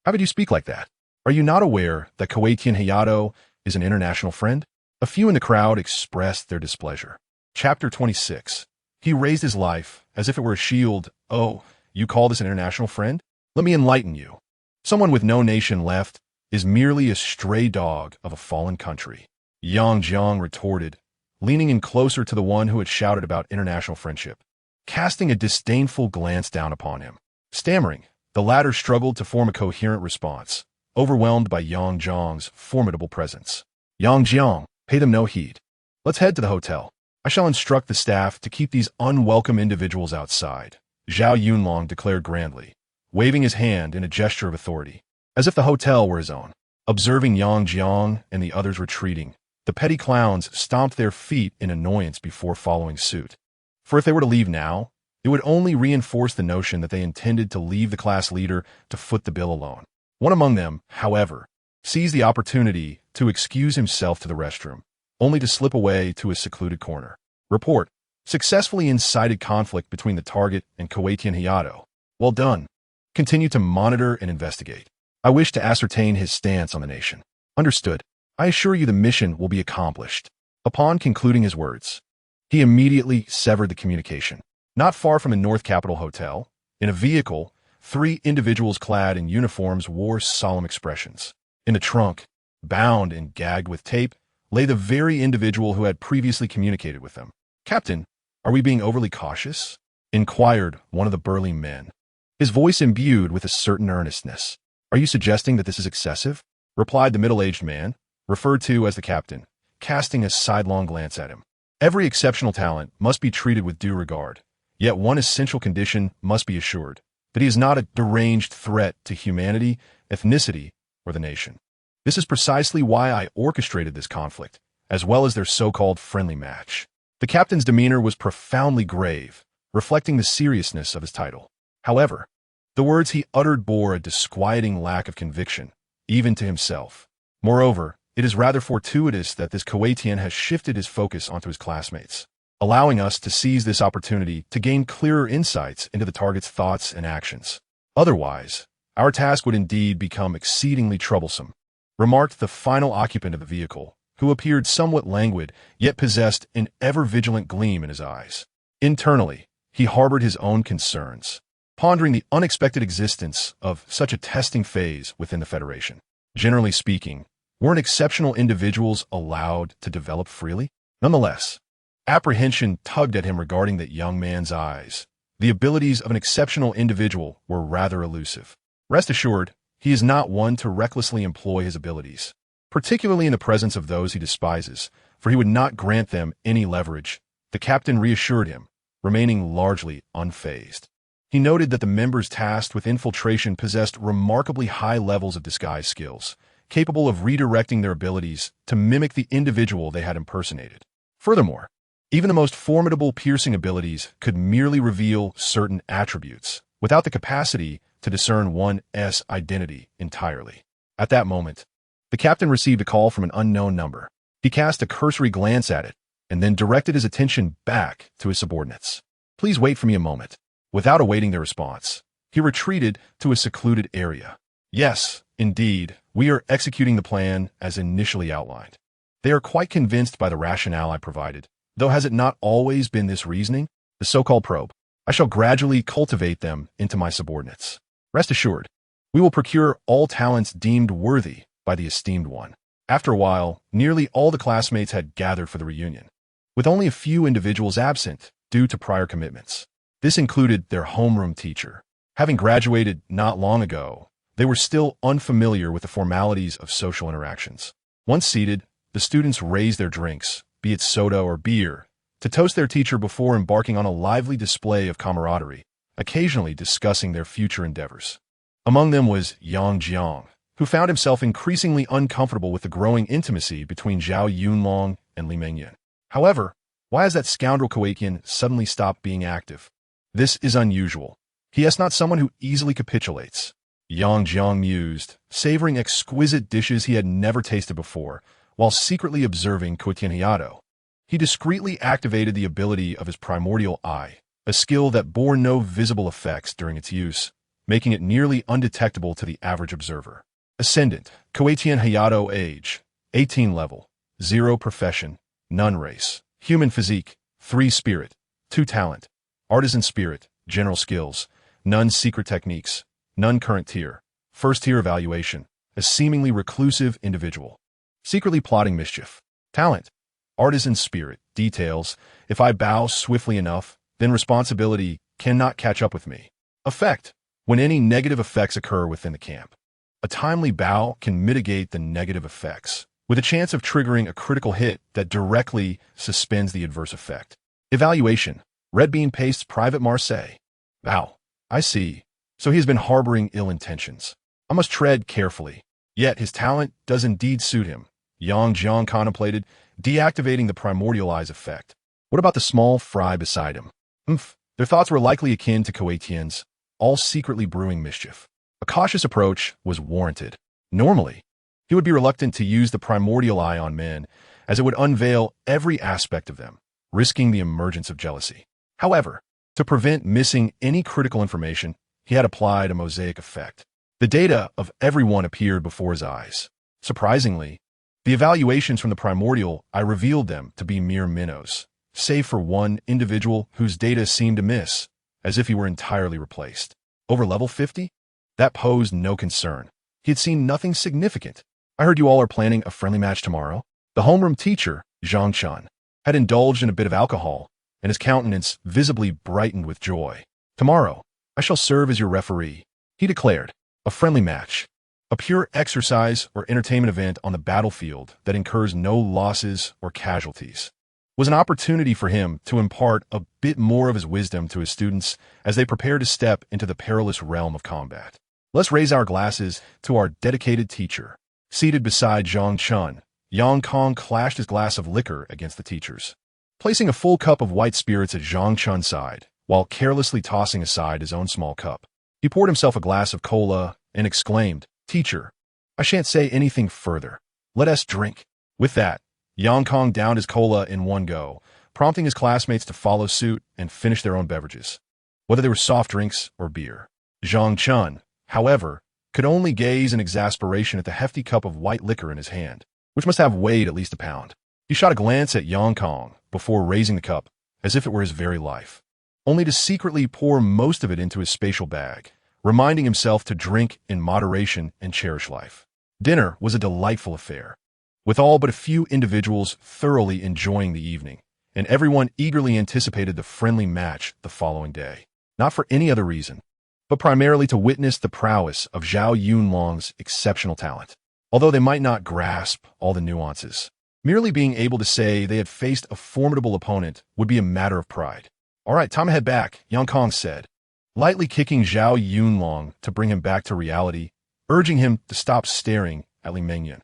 how could you speak like that? Are you not aware that Koetian Hayato is an international friend?" A few in the crowd expressed their displeasure. Chapter 26. He raised his life as if it were a shield. "Oh, you call this an international friend? Let me enlighten you. Someone with no nation left is merely a stray dog of a fallen country." Yang Jiang retorted, leaning in closer to the one who had shouted about international friendship. Casting a disdainful glance down upon him, stammering, the latter struggled to form a coherent response, overwhelmed by Yang Jiang's formidable presence. "Yang Jiang, pay them no heed. Let's head to the hotel. I shall instruct the staff to keep these unwelcome individuals outside. Zhao Yunlong declared grandly, waving his hand in a gesture of authority, as if the hotel were his own. Observing Yang Jiang and the others retreating, the petty clowns stomped their feet in annoyance before following suit. For if they were to leave now, it would only reinforce the notion that they intended to leave the class leader to foot the bill alone. One among them, however, seized the opportunity to excuse himself to the restroom, only to slip away to a secluded corner. Report: successfully incited conflict between the target and Kuwaitian Hayato. Well done. Continue to monitor and investigate. I wish to ascertain his stance on the nation. Understood. I assure you the mission will be accomplished. Upon concluding his words, he immediately severed the communication. Not far from the North Capitol Hotel, in a vehicle, 3 individuals clad in uniforms wore solemn expressions. In the trunk, bound and gagged with tape, lay the very individual who had previously communicated with them. "Captain, are we being overly cautious?" inquired one of the burly men, his voice imbued with a certain earnestness. "Are you suggesting that this is excessive?" replied the middle-aged man, referred to as the captain, casting a sidelong glance at him. "Every exceptional talent must be treated with due regard, yet one essential condition must be assured, that he is not a deranged threat to humanity, ethnicity, or the nation. This is precisely why I orchestrated this conflict, as well as their so-called friendly match." The captain's demeanor was profoundly grave, reflecting the seriousness of his title. However, the words he uttered bore a disquieting lack of conviction, even to himself. Moreover, it is rather fortuitous that this Kuwaitian has shifted his focus onto his classmates, allowing us to seize this opportunity to gain clearer insights into the target's thoughts and actions. Otherwise, our task would indeed become exceedingly troublesome, remarked the final occupant of the vehicle, who appeared somewhat languid, yet possessed an ever-vigilant gleam in his eyes. Internally, he harbored his own concerns, pondering the unexpected existence of such a testing phase within the Federation. Generally speaking, weren't exceptional individuals allowed to develop freely? Nonetheless, apprehension tugged at him regarding that young man's eyes. The abilities of an exceptional individual were rather elusive. Rest assured, he is not one to recklessly employ his abilities, particularly in the presence of those he despises, for he would not grant them any leverage, the captain reassured him, remaining largely unfazed. He noted that the members tasked with infiltration possessed remarkably high levels of disguise skills, capable of redirecting their abilities to mimic the individual they had impersonated. Furthermore, even the most formidable piercing abilities could merely reveal certain attributes, without the capacity to discern one's identity entirely. At that moment, the captain received a call from an unknown number. He cast a cursory glance at it, and then directed his attention back to his subordinates. "Please wait for me a moment." Without awaiting their response, he retreated to a secluded area. "Yes, indeed, we are executing the plan as initially outlined. They are quite convinced by the rationale I provided, though has it not always been this reasoning? The so-called probe. I shall gradually cultivate them into my subordinates. Rest assured, we will procure all talents deemed worthy by the esteemed one." After a while, nearly all the classmates had gathered for the reunion, with only a few individuals absent due to prior commitments. This included their homeroom teacher. Having graduated not long ago, they were still unfamiliar with the formalities of social interactions. Once seated, the students raised their drinks, be it soda or beer, to toast their teacher before embarking on a lively display of camaraderie, occasionally discussing their future endeavors. Among them was Yang Jiang, who found himself increasingly uncomfortable with the growing intimacy between Zhao Yunlong and Li Mengyan. However, why has that scoundrel Kuwaitian suddenly stopped being active? This is unusual. He is not someone who easily capitulates. Yang Jiang mused, savoring exquisite dishes he had never tasted before, while secretly observing Kuwaitian Hayato. He discreetly activated the ability of his primordial eye, a skill that bore no visible effects during its use, making it nearly undetectable to the average observer. Ascendant, Kuwaitian Hayato age, 18 level, 0 profession, none race, human physique, 3 spirit, 2 talent, artisan spirit, general skills, none secret techniques, none current tier, first tier evaluation, a seemingly reclusive individual, secretly plotting mischief, talent, artisan spirit, details, if I bow swiftly enough, then responsibility cannot catch up with me. Effect, when any negative effects occur within the camp. A timely bow can mitigate the negative effects, with a chance of triggering a critical hit that directly suspends the adverse effect. Evaluation, red bean pastes private Marseille. Wow, I see. So he has been harboring ill intentions. I must tread carefully. Yet his talent does indeed suit him. Yang Jiang contemplated, deactivating the primordial eyes effect. What about the small fry beside him? Their thoughts were likely akin to Koetien's, all secretly brewing mischief. A cautious approach was warranted. Normally, he would be reluctant to use the primordial eye on men, as it would unveil every aspect of them, risking the emergence of jealousy. However, to prevent missing any critical information, he had applied a mosaic effect. The data of everyone appeared before his eyes. Surprisingly, the evaluations from the primordial eye revealed them to be mere minnows, save for one individual whose data seemed amiss, as if he were entirely replaced. Over level 50? That posed no concern. He had seen nothing significant. I heard you all are planning a friendly match tomorrow. The homeroom teacher, Zhang Chun, had indulged in a bit of alcohol, and his countenance visibly brightened with joy. Tomorrow, I shall serve as your referee, he declared. A friendly match. A pure exercise or entertainment event on the battlefield that incurs no losses or casualties. Was an opportunity for him to impart a bit more of his wisdom to his students as they prepare to step into the perilous realm of combat. Let's raise our glasses to our dedicated teacher. Seated beside Zhang Chun, Yang Kong clashed his glass of liquor against the teacher's, placing a full cup of white spirits at Zhang Chun's side, while carelessly tossing aside his own small cup. He poured himself a glass of cola and exclaimed, "Teacher, I shan't say anything further. Let us drink." With that, Yang Kong downed his cola in one go, prompting his classmates to follow suit and finish their own beverages, whether they were soft drinks or beer. Zhang Chun, however, could only gaze in exasperation at the hefty cup of white liquor in his hand, which must have weighed at least a pound. He shot a glance at Yang Kong before raising the cup, as if it were his very life, only to secretly pour most of it into his spatial bag, reminding himself to drink in moderation and cherish life. Dinner was a delightful affair, with all but a few individuals thoroughly enjoying the evening, and everyone eagerly anticipated the friendly match the following day. Not for any other reason, but primarily to witness the prowess of Zhao Yunlong's exceptional talent. Although they might not grasp all the nuances, merely being able to say they had faced a formidable opponent would be a matter of pride. "All right, time to head back," Yang Kong said, lightly kicking Zhao Yunlong to bring him back to reality, urging him to stop staring at Li Mengyun.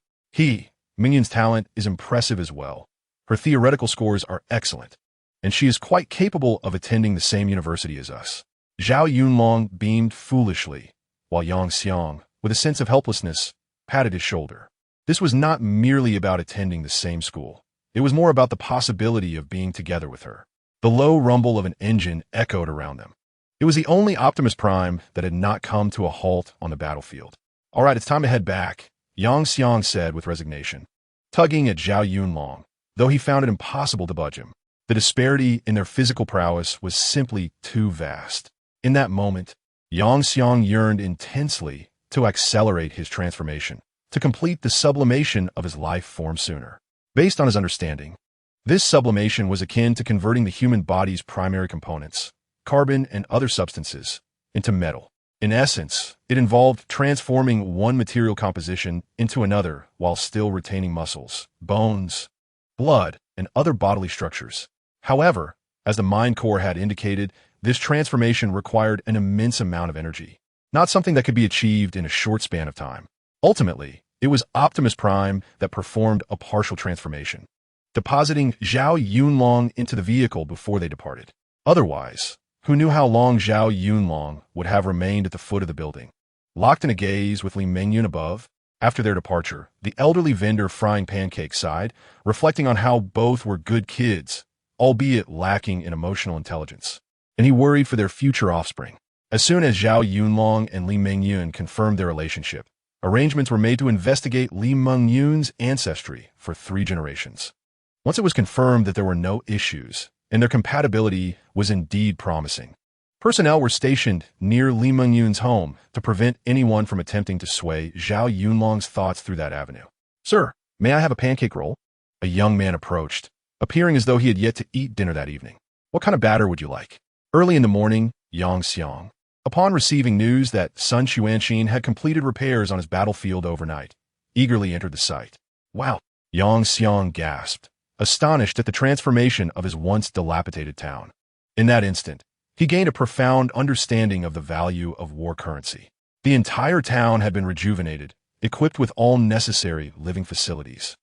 Mengyun's talent is impressive as well. Her theoretical scores are excellent, and she is quite capable of attending the same university as us. Zhao Yunlong beamed foolishly, while Yang Xiang, with a sense of helplessness, patted his shoulder. This was not merely about attending the same school. It was more about the possibility of being together with her. The low rumble of an engine echoed around them. It was the only Optimus Prime that had not come to a halt on the battlefield. "All right, it's time to head back," Yang Xiang said with resignation, tugging at Zhao Yunlong, though he found it impossible to budge him. The disparity in their physical prowess was simply too vast. In that moment, Yang Xiang yearned intensely to accelerate his transformation, to complete the sublimation of his life form sooner. Based on his understanding, this sublimation was akin to converting the human body's primary components, carbon and other substances, into metal. In essence, it involved transforming one material composition into another while still retaining muscles, bones, blood, and other bodily structures. However, as the mind core had indicated, this transformation required an immense amount of energy, not something that could be achieved in a short span of time. Ultimately, it was Optimus Prime that performed a partial transformation, depositing Zhao Yunlong into the vehicle before they departed. Otherwise, who knew how long Zhao Yunlong would have remained at the foot of the building? Locked in a gaze with Li Mengyun above, after their departure, the elderly vendor frying pancakes sighed, reflecting on how both were good kids, albeit lacking in emotional intelligence. And he worried for their future offspring. As soon as Zhao Yunlong and Li Mengyun confirmed their relationship, arrangements were made to investigate Li Mengyun's ancestry for 3 generations. Once it was confirmed that there were no issues, and their compatibility was indeed promising, personnel were stationed near Li Mengyun's home to prevent anyone from attempting to sway Zhao Yunlong's thoughts through that avenue. "Sir, may I have a pancake roll?" A young man approached, appearing as though he had yet to eat dinner that evening. "What kind of batter would you like?" Early in the morning, Yang Xiang, upon receiving news that Sun Xuanxin had completed repairs on his battlefield overnight, eagerly entered the site. "Wow!" Yang Xiang gasped, astonished at the transformation of his once dilapidated town. In that instant, He gained a profound understanding of the value of war currency. The entire town had been rejuvenated, equipped with all necessary living facilities.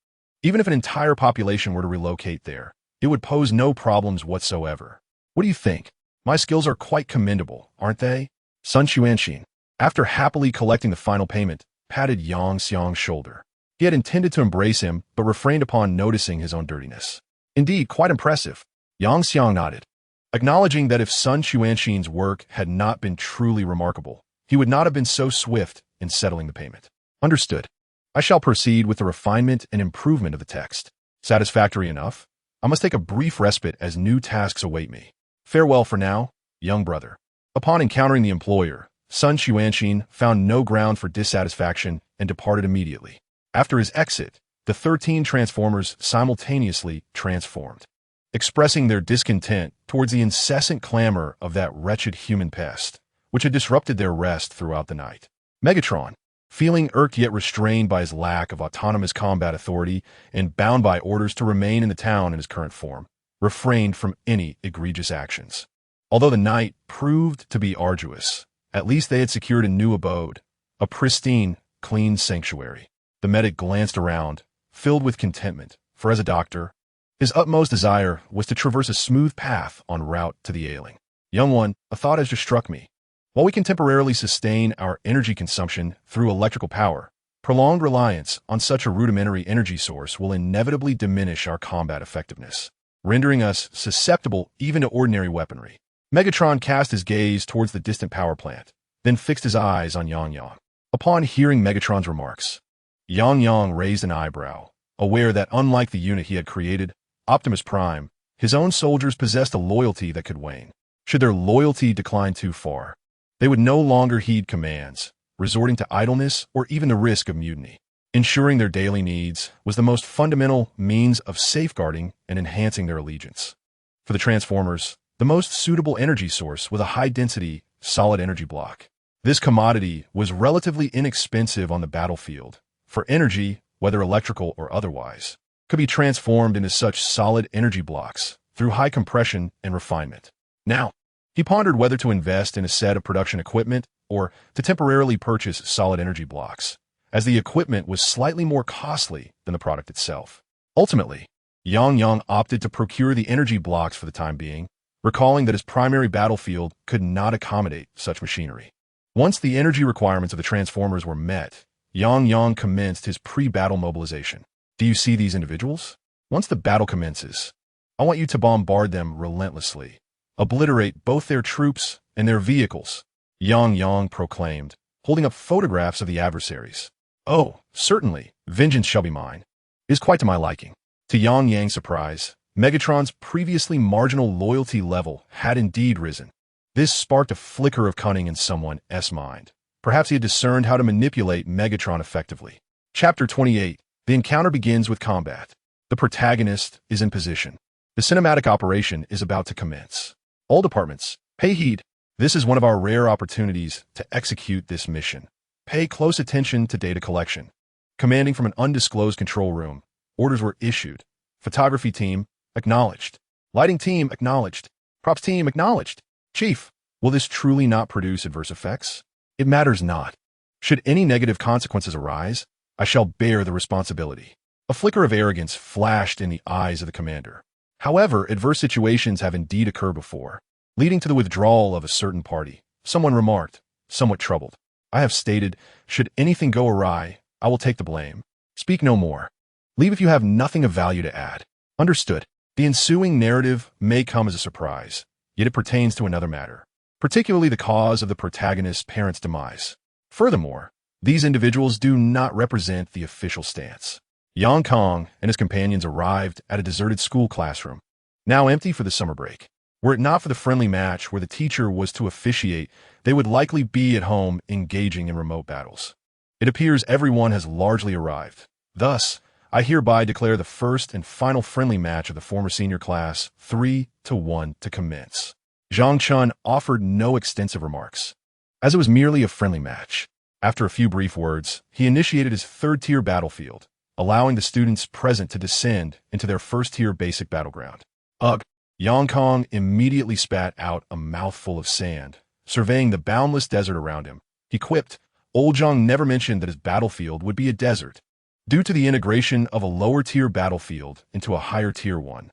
Even if an entire population were to relocate there, it would pose no problems whatsoever. What do you think? My skills are quite commendable, aren't they? Sun Xuanxin, after happily collecting the final payment, patted Yang Xiang's shoulder. He had intended to embrace him, but refrained upon noticing his own dirtiness. Indeed, quite impressive. Yang Xiang nodded, acknowledging that if Sun Xuanxin's work had not been truly remarkable, he would not have been so swift in settling the payment. Understood. I shall proceed with the refinement and improvement of the text. Satisfactory enough? I must take a brief respite as new tasks await me. Farewell for now, young brother. Upon encountering the employer, Sun Xuanxin found no ground for dissatisfaction and departed immediately. After his exit, the 13 transformers simultaneously transformed, expressing their discontent towards the incessant clamor of that wretched human pest, which had disrupted their rest throughout the night. Megatron, feeling irked yet restrained by his lack of autonomous combat authority and bound by orders to remain in the town in his current form, refrained from any egregious actions. Although the night proved to be arduous, at least they had secured a new abode, a pristine, clean sanctuary. The medic glanced around, filled with contentment, for as a doctor, his utmost desire was to traverse a smooth path en route to the ailing. Young one, a thought has just struck me. While we can temporarily sustain our energy consumption through electrical power, prolonged reliance on such a rudimentary energy source will inevitably diminish our combat effectiveness, rendering us susceptible even to ordinary weaponry. Megatron cast his gaze towards the distant power plant, then fixed his eyes on Yang Yang. Upon hearing Megatron's remarks, Yang Yang raised an eyebrow, aware that unlike the unit he had created, Optimus Prime, his own soldiers possessed a loyalty that could wane. Should their loyalty decline too far, they would no longer heed commands, resorting to idleness or even the risk of mutiny. Ensuring their daily needs was the most fundamental means of safeguarding and enhancing their allegiance. For the Transformers, the most suitable energy source was a high-density, solid energy block. This commodity was relatively inexpensive on the battlefield, for energy, whether electrical or otherwise, could be transformed into such solid energy blocks through high compression and refinement. Now, he pondered whether to invest in a set of production equipment or to temporarily purchase solid energy blocks, as the equipment was slightly more costly than the product itself. Ultimately, Yang Yang opted to procure the energy blocks for the time being, recalling that his primary battlefield could not accommodate such machinery. Once the energy requirements of the Transformers were met, Yang Yang commenced his pre-battle mobilization. Do you see these individuals? Once the battle commences, I want you to bombard them relentlessly, obliterate both their troops and their vehicles, Yang Yang proclaimed, holding up photographs of the adversaries. Oh, certainly, vengeance shall be mine. It is quite to my liking. To Yang Yang's surprise, Megatron's previously marginal loyalty level had indeed risen. This sparked a flicker of cunning in someone's mind. Perhaps he had discerned how to manipulate Megatron effectively. Chapter 28. The encounter begins with combat. The protagonist is in position. The cinematic operation is about to commence. All departments, pay heed. This is one of our rare opportunities to execute this mission. Pay close attention to data collection. Commanding from an undisclosed control room, orders were issued. Photography team, acknowledged. Lighting team, acknowledged. Props team, acknowledged. Chief, will this truly not produce adverse effects? It matters not. Should any negative consequences arise, I shall bear the responsibility. A flicker of arrogance flashed in the eyes of the commander. However, adverse situations have indeed occurred before, leading to the withdrawal of a certain party. Someone remarked, somewhat troubled. I have stated, should anything go awry, I will take the blame. Speak no more. Leave if you have nothing of value to add. Understood. The ensuing narrative may come as a surprise, yet it pertains to another matter, particularly the cause of the protagonist's parents' demise. Furthermore, these individuals do not represent the official stance. Yang Kong and his companions arrived at a deserted school classroom, now empty for the summer break. Were it not for the friendly match where the teacher was to officiate, they would likely be at home engaging in remote battles. It appears everyone has largely arrived. Thus, I hereby declare the first and final friendly match of the former senior class 3-1 to commence. Zhang Chun offered no extensive remarks, as it was merely a friendly match. After a few brief words, he initiated his third-tier battlefield, allowing the students present to descend into their first-tier basic battleground. Ugh! Kong immediately spat out a mouthful of sand, surveying the boundless desert around him. He quipped, "Old Zhang never mentioned that his battlefield would be a desert." Due to the integration of a lower-tier battlefield into a higher-tier one,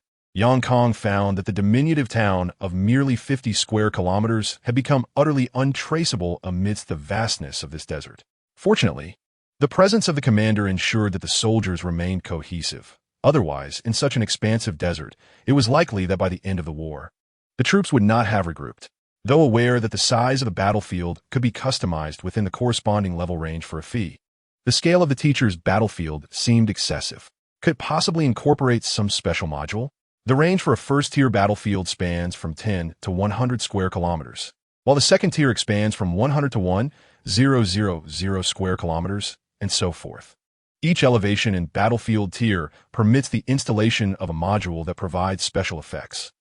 Kong found that the diminutive town of merely 50 square kilometers had become utterly untraceable amidst the vastness of this desert. Fortunately, the presence of the commander ensured that the soldiers remained cohesive. Otherwise, in such an expansive desert, it was likely that by the end of the war, the troops would not have regrouped. Though aware that the size of the battlefield could be customized within the corresponding level range for a fee, the scale of the teacher's battlefield seemed excessive. Could it possibly incorporate some special module? The range for a first-tier battlefield spans from 10 to 100 square kilometers, while the second tier expands from 100 to 1,000 square kilometers, and so forth. Each elevation and battlefield tier permits the installation of a module that provides special effects.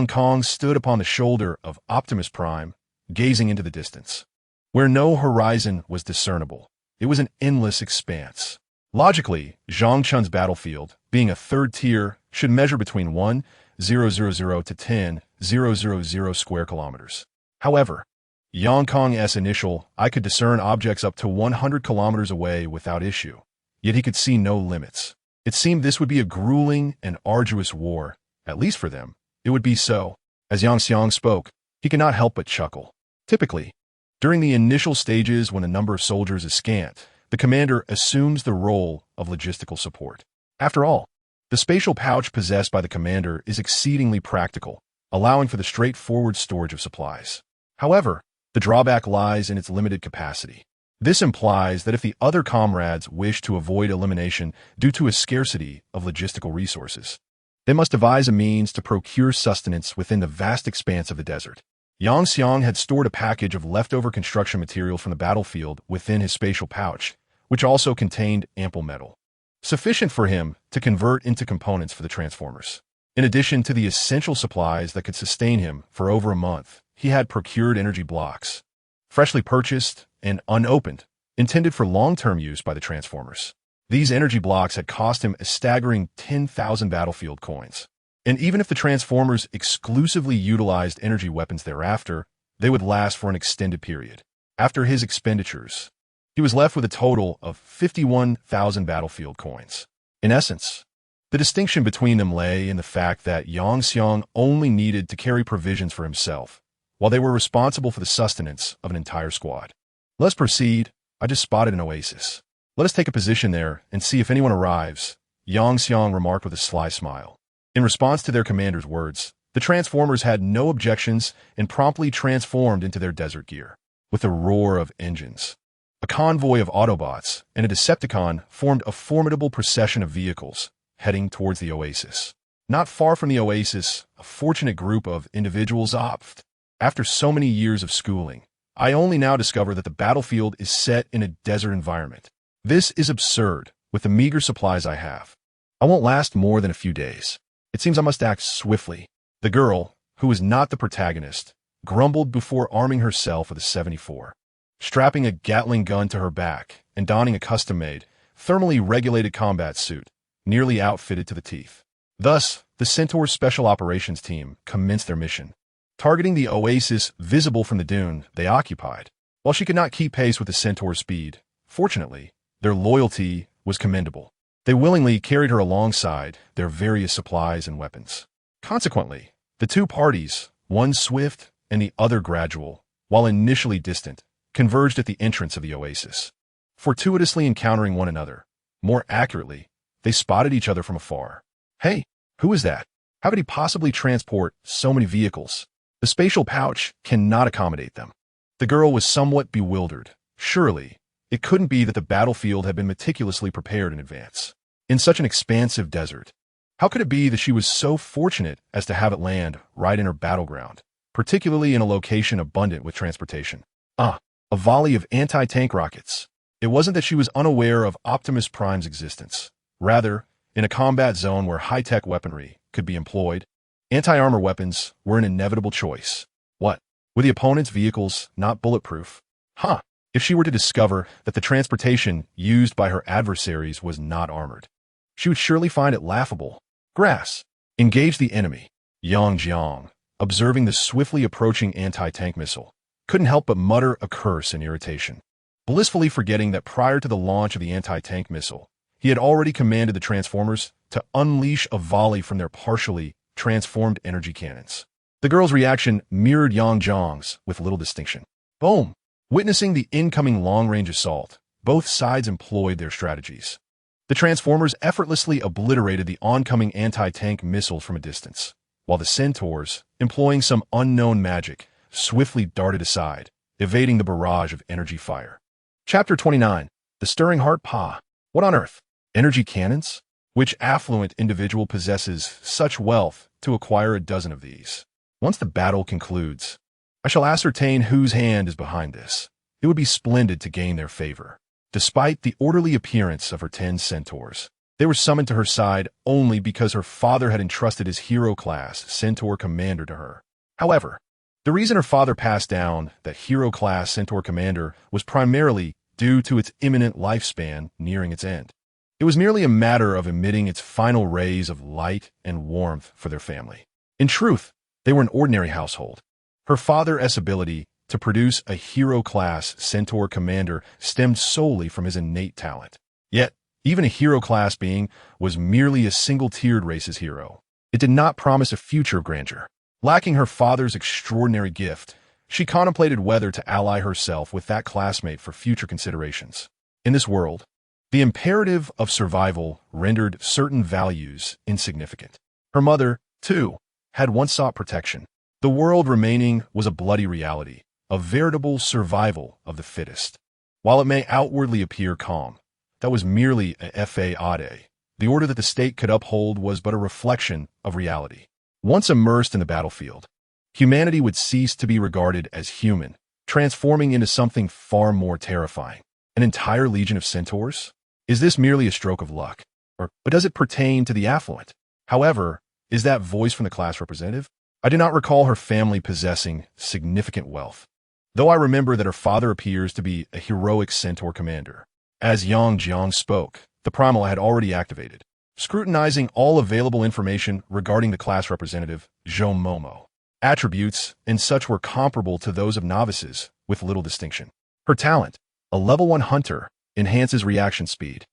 Kong stood upon the shoulder of Optimus Prime, gazing into the distance. Where no horizon was discernible, it was an endless expanse. Logically, Zhang Chun's battlefield, being a third tier, should measure between 1,000 to 10,000 square kilometers. However, Kong's initial I could discern objects up to 100 kilometers away without issue, yet he could see no limits. It seemed this would be a grueling and arduous war, at least for them. It would be so. As Xiang spoke, he could not help but chuckle. Typically, during the initial stages when the number of soldiers is scant, the commander assumes the role of logistical support. After all, the spatial pouch possessed by the commander is exceedingly practical, allowing for the straightforward storage of supplies. However, the drawback lies in its limited capacity. This implies that if the other comrades wish to avoid elimination due to a scarcity of logistical resources, they must devise a means to procure sustenance within the vast expanse of the desert. Xiang had stored a package of leftover construction material from the battlefield within his spatial pouch, which also contained ample metal, sufficient for him to convert into components for the transformers. In addition to the essential supplies that could sustain him for over a month, he had procured energy blocks, freshly purchased and unopened, intended for long-term use by the transformers. These energy blocks had cost him a staggering 10,000 battlefield coins. And even if the transformers exclusively utilized energy weapons thereafter, they would last for an extended period. After his expenditures, he was left with a total of 51,000 battlefield coins. In essence, the distinction between them lay in the fact that Xiang only needed to carry provisions for himself, while they were responsible for the sustenance of an entire squad. Let's proceed. I just spotted an oasis. Let us take a position there and see if anyone arrives, Xiang remarked with a sly smile. In response to their commander's words, the Transformers had no objections and promptly transformed into their desert gear. With a roar of engines, a convoy of Autobots and a Decepticon formed a formidable procession of vehicles heading towards the oasis. Not far from the oasis, a fortunate group of individuals opted. After so many years of schooling, I only now discover that the battlefield is set in a desert environment. This is absurd, with the meager supplies I have. I won't last more than a few days. It seems I must act swiftly. The girl, who is not the protagonist, grumbled before arming herself with a 74. Strapping a Gatling gun to her back and donning a custom-made, thermally regulated combat suit, nearly outfitted to the teeth. Thus, the Centaur's Special Operations Team commenced their mission. Targeting the oasis visible from the dune they occupied. While she could not keep pace with the Centaur's speed, fortunately, their loyalty was commendable. They willingly carried her alongside their various supplies and weapons. Consequently, the two parties, one swift and the other gradual, while initially distant, converged at the entrance of the oasis. Fortuitously encountering one another, more accurately, they spotted each other from afar. Hey, who is that? How could he possibly transport so many vehicles? The spatial pouch cannot accommodate them. The girl was somewhat bewildered. Surely, it couldn't be that the battlefield had been meticulously prepared in advance. In such an expansive desert, how could it be that she was so fortunate as to have it land right in her battleground, particularly in a location abundant with transportation? A volley of anti-tank rockets. It wasn't that she was unaware of Optimus Prime's existence. Rather, in a combat zone where high-tech weaponry could be employed, anti-armor weapons were an inevitable choice. What? Were the opponent's vehicles not bulletproof? If she were to discover that the transportation used by her adversaries was not armored, she would surely find it laughable. Engage the enemy. Yang, observing the swiftly approaching anti-tank missile, couldn't help but mutter a curse in irritation, blissfully forgetting that prior to the launch of the anti-tank missile, he had already commanded the Transformers to unleash a volley from their partially transformed energy cannons. The girl's reaction mirrored Yang's with little distinction. Boom! Witnessing the incoming long-range assault, both sides employed their strategies. The Transformers effortlessly obliterated the oncoming anti-tank missiles from a distance, while the Centaurs, employing some unknown magic, swiftly darted aside, evading the barrage of energy fire. Chapter 29. The Stirring Heart Pa. What on earth? Energy cannons? Which affluent individual possesses such wealth to acquire a dozen of these? Once the battle concludes, I shall ascertain whose hand is behind this. It would be splendid to gain their favor. Despite the orderly appearance of her 10 centaurs, they were summoned to her side only because her father had entrusted his hero-class centaur commander to her. However, the reason her father passed down that hero-class centaur commander was primarily due to its imminent lifespan nearing its end. It was merely a matter of emitting its final rays of light and warmth for their family. In truth, they were an ordinary household. Her father's ability to produce a hero-class centaur commander stemmed solely from his innate talent. Yet, even a hero-class being was merely a single-tiered race's hero. It did not promise a future of grandeur. Lacking her father's extraordinary gift, she contemplated whether to ally herself with that classmate for future considerations. In this world, the imperative of survival rendered certain values insignificant. Her mother, too, had once sought protection. The world remaining was a bloody reality, a veritable survival of the fittest. While it may outwardly appear calm, that was merely a fade. The order that the state could uphold was but a reflection of reality. Once immersed in the battlefield, humanity would cease to be regarded as human, transforming into something far more terrifying. An entire legion of centaurs? Is this merely a stroke of luck? Or does it pertain to the affluent? However, is that voice from the class representative? I do not recall her family possessing significant wealth, though I remember that her father appears to be a heroic centaur commander. As Yang spoke, the primal had already activated, scrutinizing all available information regarding the class representative, Momo. Attributes and such were comparable to those of novices, with little distinction. Her talent, a level 1 hunter, enhances reaction speed,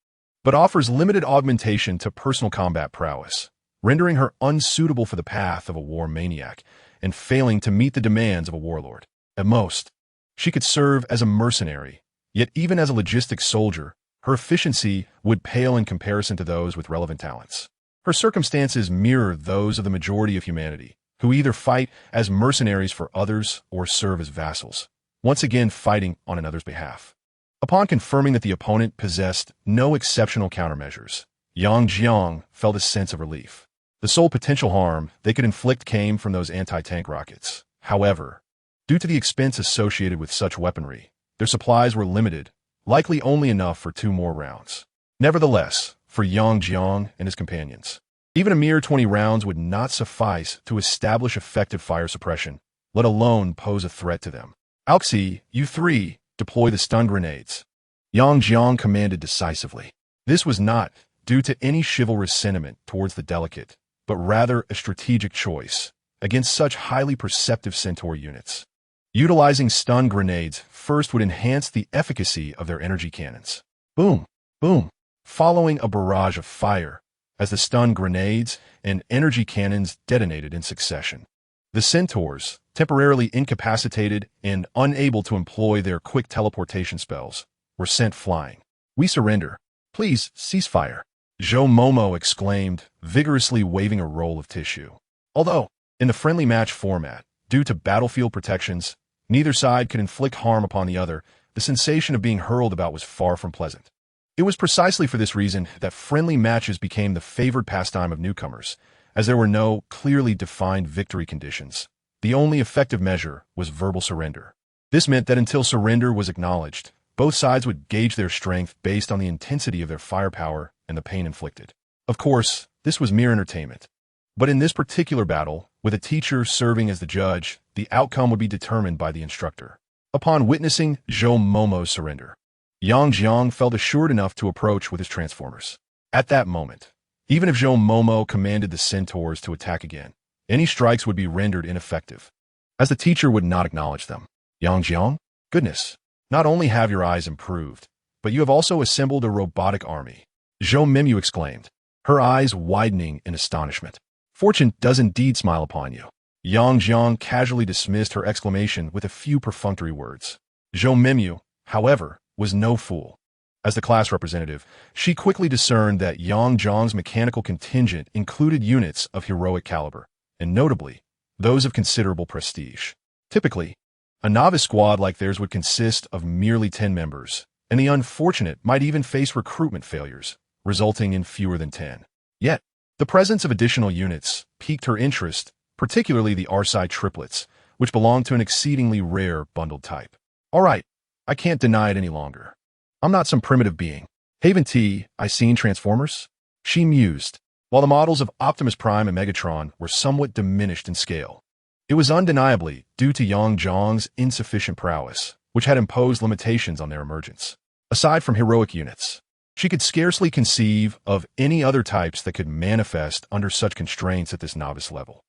but offers limited augmentation to personal combat prowess, rendering her unsuitable for the path of a war maniac and failing to meet the demands of a warlord. At most, she could serve as a mercenary, yet even as a logistics soldier, her efficiency would pale in comparison to those with relevant talents. Her circumstances mirror those of the majority of humanity, who either fight as mercenaries for others or serve as vassals, once again fighting on another's behalf. Upon confirming that the opponent possessed no exceptional countermeasures, Yang felt a sense of relief. The sole potential harm they could inflict came from those anti-tank rockets. However, due to the expense associated with such weaponry, their supplies were limited, likely only enough for 2 more rounds. Nevertheless, for Yang and his companions, even a mere 20 rounds would not suffice to establish effective fire suppression, let alone pose a threat to them. Alxi, you 3, deploy the stun grenades. Yang commanded decisively. This was not due to any chivalrous sentiment towards the delicate, but rather a strategic choice against such highly perceptive centaur units. Utilizing stun grenades first would enhance the efficacy of their energy cannons. Boom, boom, following a barrage of fire as the stun grenades and energy cannons detonated in succession. The centaurs, temporarily incapacitated and unable to employ their quick teleportation spells, were sent flying. We surrender. Please cease fire. Momo exclaimed, vigorously waving a roll of tissue. Although, in the friendly match format, due to battlefield protections, neither side could inflict harm upon the other, the sensation of being hurled about was far from pleasant. It was precisely for this reason that friendly matches became the favored pastime of newcomers, as there were no clearly defined victory conditions. The only effective measure was verbal surrender. This meant that until surrender was acknowledged, both sides would gauge their strength based on the intensity of their firepower and the pain inflicted. Of course, this was mere entertainment. But in this particular battle, with a teacher serving as the judge, the outcome would be determined by the instructor. Upon witnessing Momo's surrender, Yang felt assured enough to approach with his transformers. At that moment, even if Momo commanded the centaurs to attack again, Any strikes would be rendered ineffective, as the teacher would not acknowledge them. Yang Jiang? Goodness, not only have your eyes improved, but you have also assembled a robotic army. Zhou Mimyu exclaimed, her eyes widening in astonishment. Fortune does indeed smile upon you. Yang Jiang casually dismissed her exclamation with a few perfunctory words. Zhou Mimyu, however, was no fool. As the class representative, she quickly discerned that Yang Jiang's mechanical contingent included units of heroic caliber, and notably, those of considerable prestige. Typically, a novice squad like theirs would consist of merely 10 members, and the unfortunate might even face recruitment failures, resulting in fewer than 10. Yet, the presence of additional units piqued her interest, particularly the Arsai triplets, which belonged to an exceedingly rare bundled type. All right, I can't deny it any longer. I'm not some primitive being. Haven T, I seen Transformers? She mused, while the models of Optimus Prime and Megatron were somewhat diminished in scale. It was undeniably due to Yang Jiang's insufficient prowess, which had imposed limitations on their emergence. Aside from heroic units, she could scarcely conceive of any other types that could manifest under such constraints at this novice level.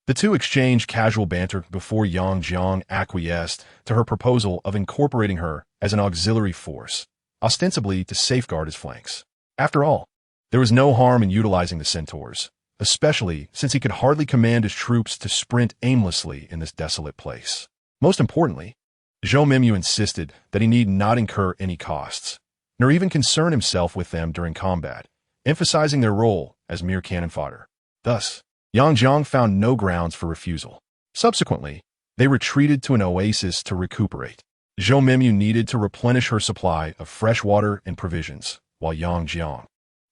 The two exchanged casual banter before Yang Jiang acquiesced to her proposal of incorporating her as an auxiliary force, ostensibly to safeguard his flanks. After all, there was no harm in utilizing the centaurs, especially since he could hardly command his troops to sprint aimlessly in this desolate place. Most importantly, Zhou Mimyu insisted that he need not incur any costs, nor even concern himself with them during combat, emphasizing their role as mere cannon fodder. Thus, Yang Jiang found no grounds for refusal. Subsequently, they retreated to an oasis to recuperate. Zhou Mimyu needed to replenish her supply of fresh water and provisions, while Yang Jiang,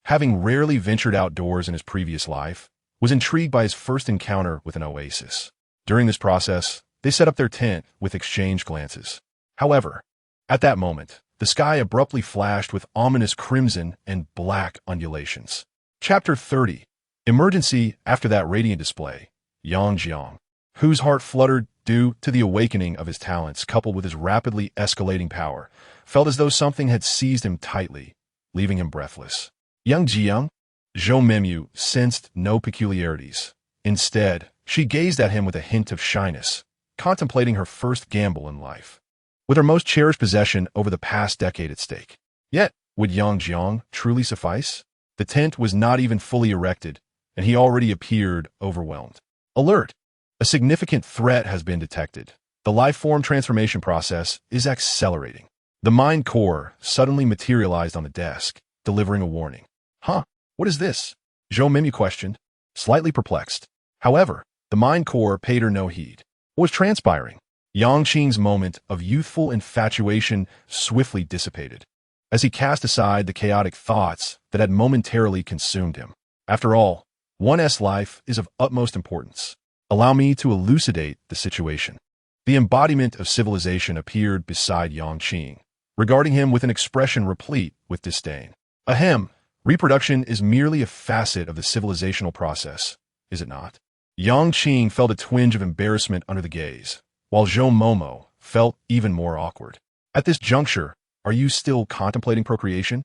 having rarely ventured outdoors in his previous life, was intrigued by his first encounter with an oasis. During this process, they set up their tent with exchanged glances. However, at that moment, the sky abruptly flashed with ominous crimson and black undulations. Chapter 30. Emergency. After that radiant display, Yang Jiang, whose heart fluttered due to the awakening of his talents coupled with his rapidly escalating power, felt as though something had seized him tightly, leaving him breathless. Yang Jiang? Zhou Mimyu sensed no peculiarities. Instead, she gazed at him with a hint of shyness, contemplating her first gamble in life, with her most cherished possession over the past decade at stake. Yet, would Yang Jiang truly suffice? The tent was not even fully erected, and he already appeared overwhelmed. Alert! A significant threat has been detected. The life-form transformation process is accelerating. The mind core suddenly materialized on the desk, delivering a warning. Huh? What is this? Zhou Mimyu questioned, slightly perplexed. However, the mind core paid her no heed. What was transpiring? Yang Qing's moment of youthful infatuation swiftly dissipated, as he cast aside the chaotic thoughts that had momentarily consumed him. After all, one's life is of utmost importance. Allow me to elucidate the situation. The embodiment of civilization appeared beside Yang Qing, regarding him with an expression replete with disdain. Ahem, reproduction is merely a facet of the civilizational process, is it not? Yang Qing felt a twinge of embarrassment under the gaze, while Zhou Momo felt even more awkward. At this juncture, are you still contemplating procreation?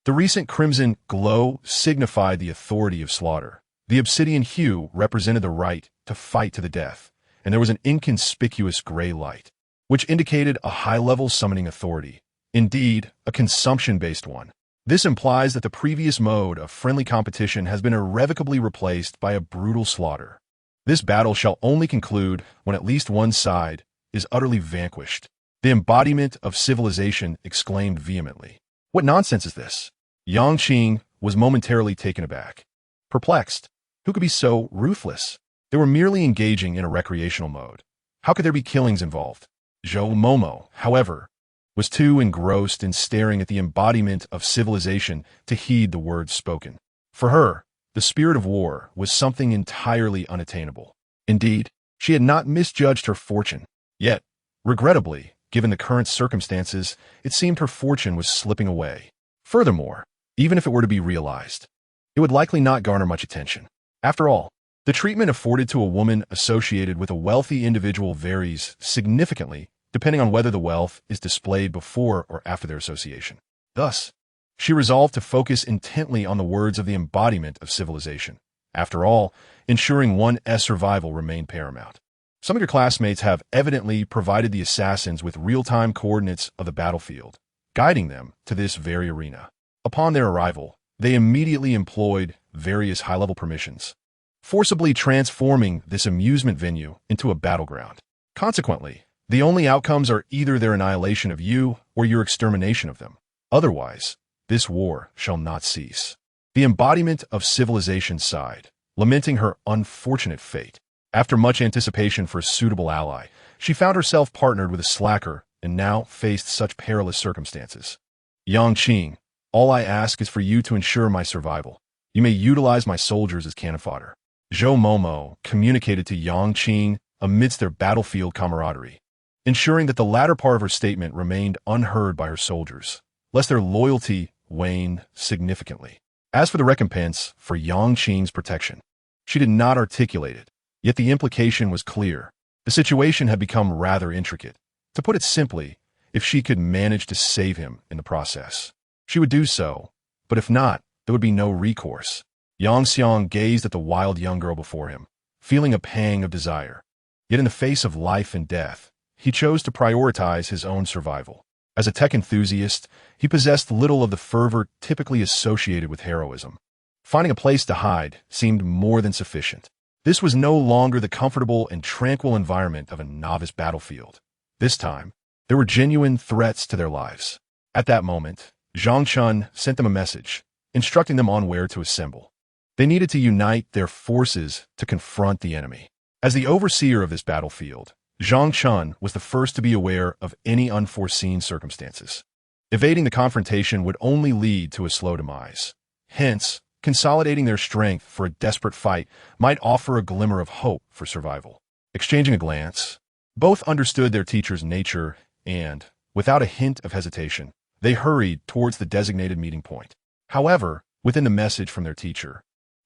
The recent crimson glow signified the authority of slaughter. The obsidian hue represented the right to fight to the death, and there was an inconspicuous gray light, which indicated a high-level summoning authority. Indeed, a consumption-based one. This implies that the previous mode of friendly competition has been irrevocably replaced by a brutal slaughter. This battle shall only conclude when at least one side is utterly vanquished. The embodiment of civilization exclaimed vehemently. What nonsense is this? Yang Qing was momentarily taken aback. Perplexed. Who could be so ruthless? They were merely engaging in a recreational mode. How could there be killings involved? Zhou Momo, however, was too engrossed in staring at the embodiment of civilization to heed the words spoken. For her, the spirit of war was something entirely unattainable. Indeed, she had not misjudged her fortune. Yet, regrettably, given the current circumstances, it seemed her fortune was slipping away. Furthermore, even if it were to be realized, it would likely not garner much attention. After all, the treatment afforded to a woman associated with a wealthy individual varies significantly depending on whether the wealth is displayed before or after their association. Thus, she resolved to focus intently on the words of the embodiment of civilization, After all, ensuring one's survival remained paramount. Some of your classmates have evidently provided the assassins with real-time coordinates of the battlefield, guiding them to this very arena. Upon their arrival, they immediately employed various high-level permissions, forcibly transforming this amusement venue into a battleground. Consequently, the only outcomes are either their annihilation of you or your extermination of them. Otherwise, this war shall not cease. The embodiment of civilization sighed, lamenting her unfortunate fate. After much anticipation for a suitable ally, she found herself partnered with a slacker and now faced such perilous circumstances. Yang Qing, all I ask is for you to ensure my survival. You may utilize my soldiers as cannon fodder. Zhou Momo communicated to Yang Qing amidst their battlefield camaraderie, ensuring that the latter part of her statement remained unheard by her soldiers, lest their loyalty wane significantly. As for the recompense for Yang Qing's protection, she did not articulate it, yet the implication was clear. The situation had become rather intricate. To put it simply, if she could manage to save him in the process, she would do so, but if not, there would be no recourse. Yang Xiang gazed at the wild young girl before him, feeling a pang of desire. Yet in the face of life and death, he chose to prioritize his own survival. As a tech enthusiast, he possessed little of the fervor typically associated with heroism. Finding a place to hide seemed more than sufficient. This was no longer the comfortable and tranquil environment of a novice battlefield. This time, there were genuine threats to their lives. At that moment, Zhang Chun sent them a message, instructing them on where to assemble. They needed to unite their forces to confront the enemy. As the overseer of this battlefield, Zhang Chun was the first to be aware of any unforeseen circumstances. Evading the confrontation would only lead to a slow demise. Hence, consolidating their strength for a desperate fight might offer a glimmer of hope for survival. Exchanging a glance, both understood their teacher's nature and, without a hint of hesitation, they hurried towards the designated meeting point. However, within the message from their teacher,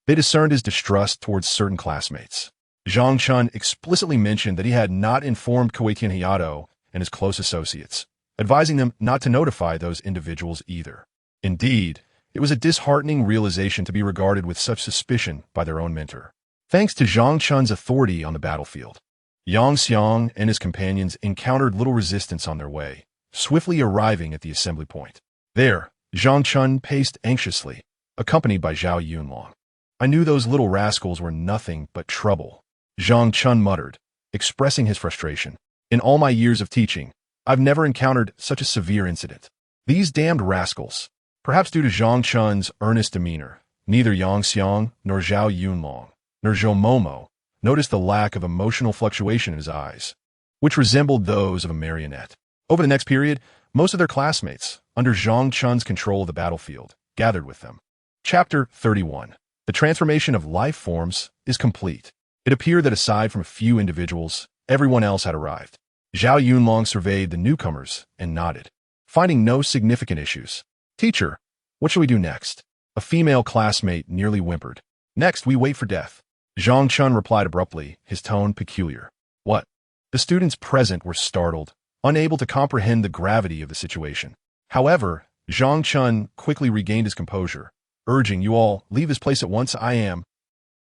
they discerned his distrust towards certain classmates. Zhang Chun explicitly mentioned that he had not informed Kuei Tianhayato and his close associates, advising them not to notify those individuals either. Indeed, it was a disheartening realization to be regarded with such suspicion by their own mentor. Thanks to Zhang Chun's authority on the battlefield, Yang Xiang and his companions encountered little resistance on their way, swiftly arriving at the assembly point. There, Zhang Chun paced anxiously, accompanied by Zhao Yunlong. I knew those little rascals were nothing but trouble, Zhang Chun muttered, expressing his frustration. In all my years of teaching, I've never encountered such a severe incident. These damned rascals. Perhaps due to Zhang Chun's earnest demeanor, neither Yang Xiang nor Zhao Yunlong nor Zhou Momo noticed the lack of emotional fluctuation in his eyes, which resembled those of a marionette. Over the next period, most of their classmates, under Zhang Chun's control of the battlefield, gathered with them. Chapter 31. The transformation of life forms is complete. It appeared that aside from a few individuals, everyone else had arrived. Zhao Yunlong surveyed the newcomers and nodded, finding no significant issues. Teacher, what shall we do next? A female classmate nearly whimpered. Next, we wait for death. Zhang Chun replied abruptly, his tone peculiar. What? The students present were startled, unable to comprehend the gravity of the situation. However, Zhang Chun quickly regained his composure, urging you all, leave this place at once.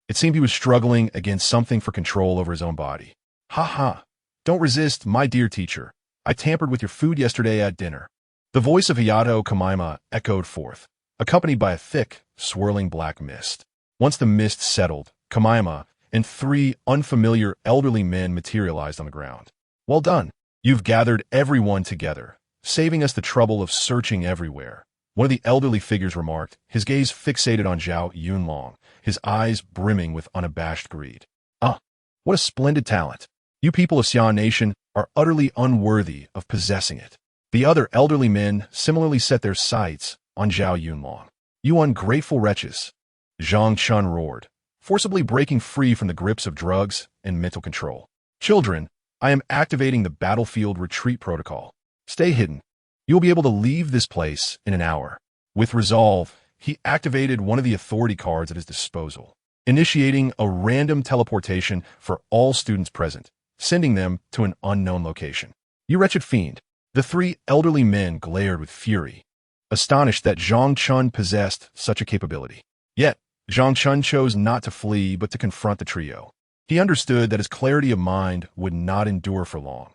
It seemed he was struggling against something for control over his own body. Ha ha. Don't resist, my dear teacher. I tampered with your food yesterday at dinner. The voice of Hayato Kamaima echoed forth, accompanied by a thick, swirling black mist. Once the mist settled, Kamaima and three unfamiliar elderly men materialized on the ground. Well done. You've gathered everyone together, saving us the trouble of searching everywhere. One of the elderly figures remarked, his gaze fixated on Zhao Yunlong, his eyes brimming with unabashed greed. Ah, what a splendid talent. You people of Xian Nation are utterly unworthy of possessing it. The other elderly men similarly set their sights on Zhao Yunlong. You ungrateful wretches. Zhang Chun roared, forcibly breaking free from the grips of drugs and mental control. Children, I am activating the battlefield retreat protocol. Stay hidden. You will be able to leave this place in an hour. With resolve, he activated one of the authority cards at his disposal, initiating a random teleportation for all students present, sending them to an unknown location. You wretched fiend. The three elderly men glared with fury, astonished that Zhang Chun possessed such a capability. Yet, Zhang Chun chose not to flee but to confront the trio. He understood that his clarity of mind would not endure for long.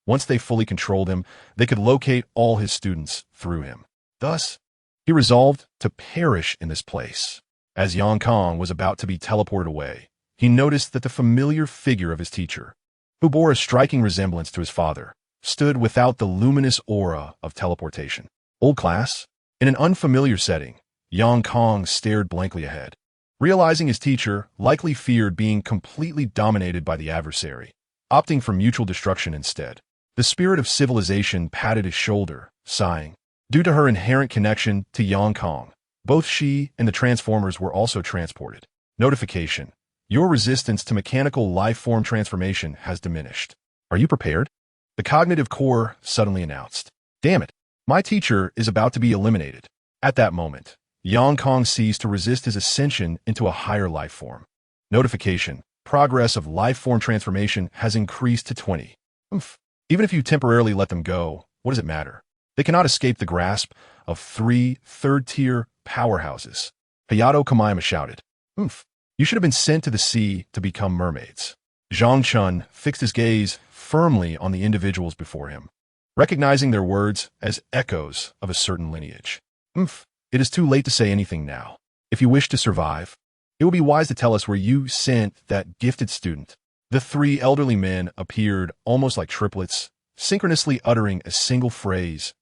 Once they fully controlled him, they could locate all his students through him. Thus, he resolved to perish in this place. As Yang Kong was about to be teleported away, he noticed that the familiar figure of his teacher, who bore a striking resemblance to his father, stood without the luminous aura of teleportation. Old class? In an unfamiliar setting, Yang Kong stared blankly ahead. Realizing his teacher likely feared being completely dominated by the adversary, opting for mutual destruction instead. The spirit of civilization patted his shoulder, sighing. Due to her inherent connection to Yang Kong, both she and the Transformers were also transported. Notification. Your resistance to mechanical life-form transformation has diminished. Are you prepared? The cognitive core suddenly announced. Damn it, my teacher is about to be eliminated. At that moment, Yang Kong ceased to resist his ascension into a higher life form. Notification. Progress of life form transformation has increased to 20. Even if you temporarily let them go, what does it matter? They cannot escape the grasp of 3 third-tier powerhouses. Hayato Kamaima shouted. You should have been sent to the sea to become mermaids. Zhang Chun fixed his gaze firmly on the individuals before him, recognizing their words as echoes of a certain lineage. It is too late to say anything now. If you wish to survive, it would be wise to tell us where you sent that gifted student. The 3 elderly men appeared almost like triplets, synchronously uttering a single phrase.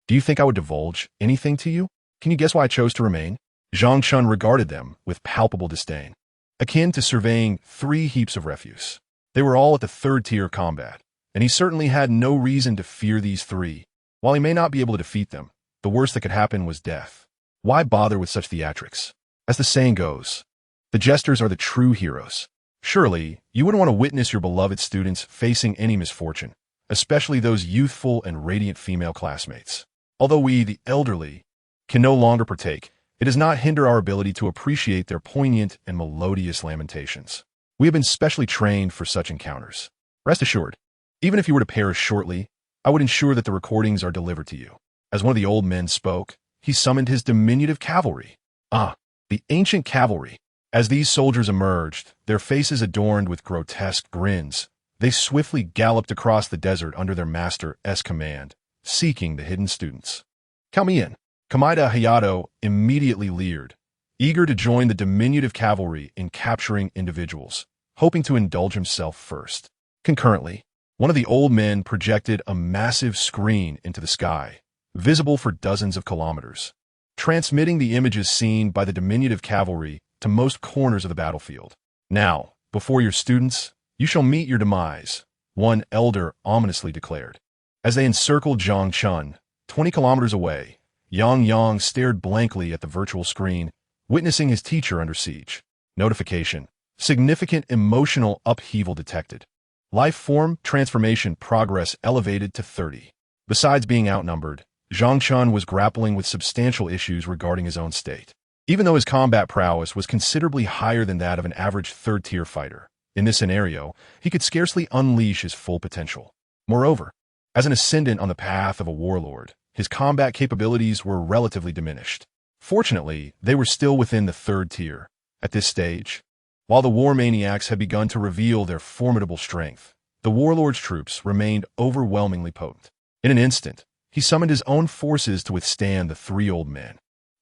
Do you think I would divulge anything to you? Can you guess why I chose to remain? Zhang Chun regarded them with palpable disdain, akin to surveying 3 heaps of refuse. They were all at the 3rd-tier combat, and he certainly had no reason to fear these 3. While he may not be able to defeat them, the worst that could happen was death. Why bother with such theatrics? As the saying goes, the jesters are the true heroes. Surely, you wouldn't want to witness your beloved students facing any misfortune, especially those youthful and radiant female classmates. Although we, the elderly, can no longer partake, it does not hinder our ability to appreciate their poignant and melodious lamentations. We have been specially trained for such encounters. Rest assured, even if you were to perish shortly, I would ensure that the recordings are delivered to you. As one of the old men spoke, he summoned his diminutive cavalry. The ancient cavalry. As these soldiers emerged, their faces adorned with grotesque grins, they swiftly galloped across the desert under their master's command, seeking the hidden students. Count me in. Kamaida Hayato immediately leered, eager to join the diminutive cavalry in capturing individuals, hoping to indulge himself first. Concurrently, one of the old men projected a massive screen into the sky, visible for dozens of kilometers, transmitting the images seen by the diminutive cavalry to most corners of the battlefield. Now, before your students, you shall meet your demise, one elder ominously declared. As they encircled Zhang Chun, 20 kilometers away, Yang stared blankly at the virtual screen, witnessing his teacher under siege. Notification. Significant emotional upheaval detected. Life form transformation progress elevated to 30. Besides being outnumbered, Zhang Chun was grappling with substantial issues regarding his own state. Even though his combat prowess was considerably higher than that of an average 3rd-tier fighter, in this scenario, he could scarcely unleash his full potential. Moreover, as an ascendant on the path of a warlord, his combat capabilities were relatively diminished. Fortunately, they were still within the 3rd tier. At this stage, while the war maniacs had begun to reveal their formidable strength, the warlord's troops remained overwhelmingly potent. In an instant, he summoned his own forces to withstand the 3 old men.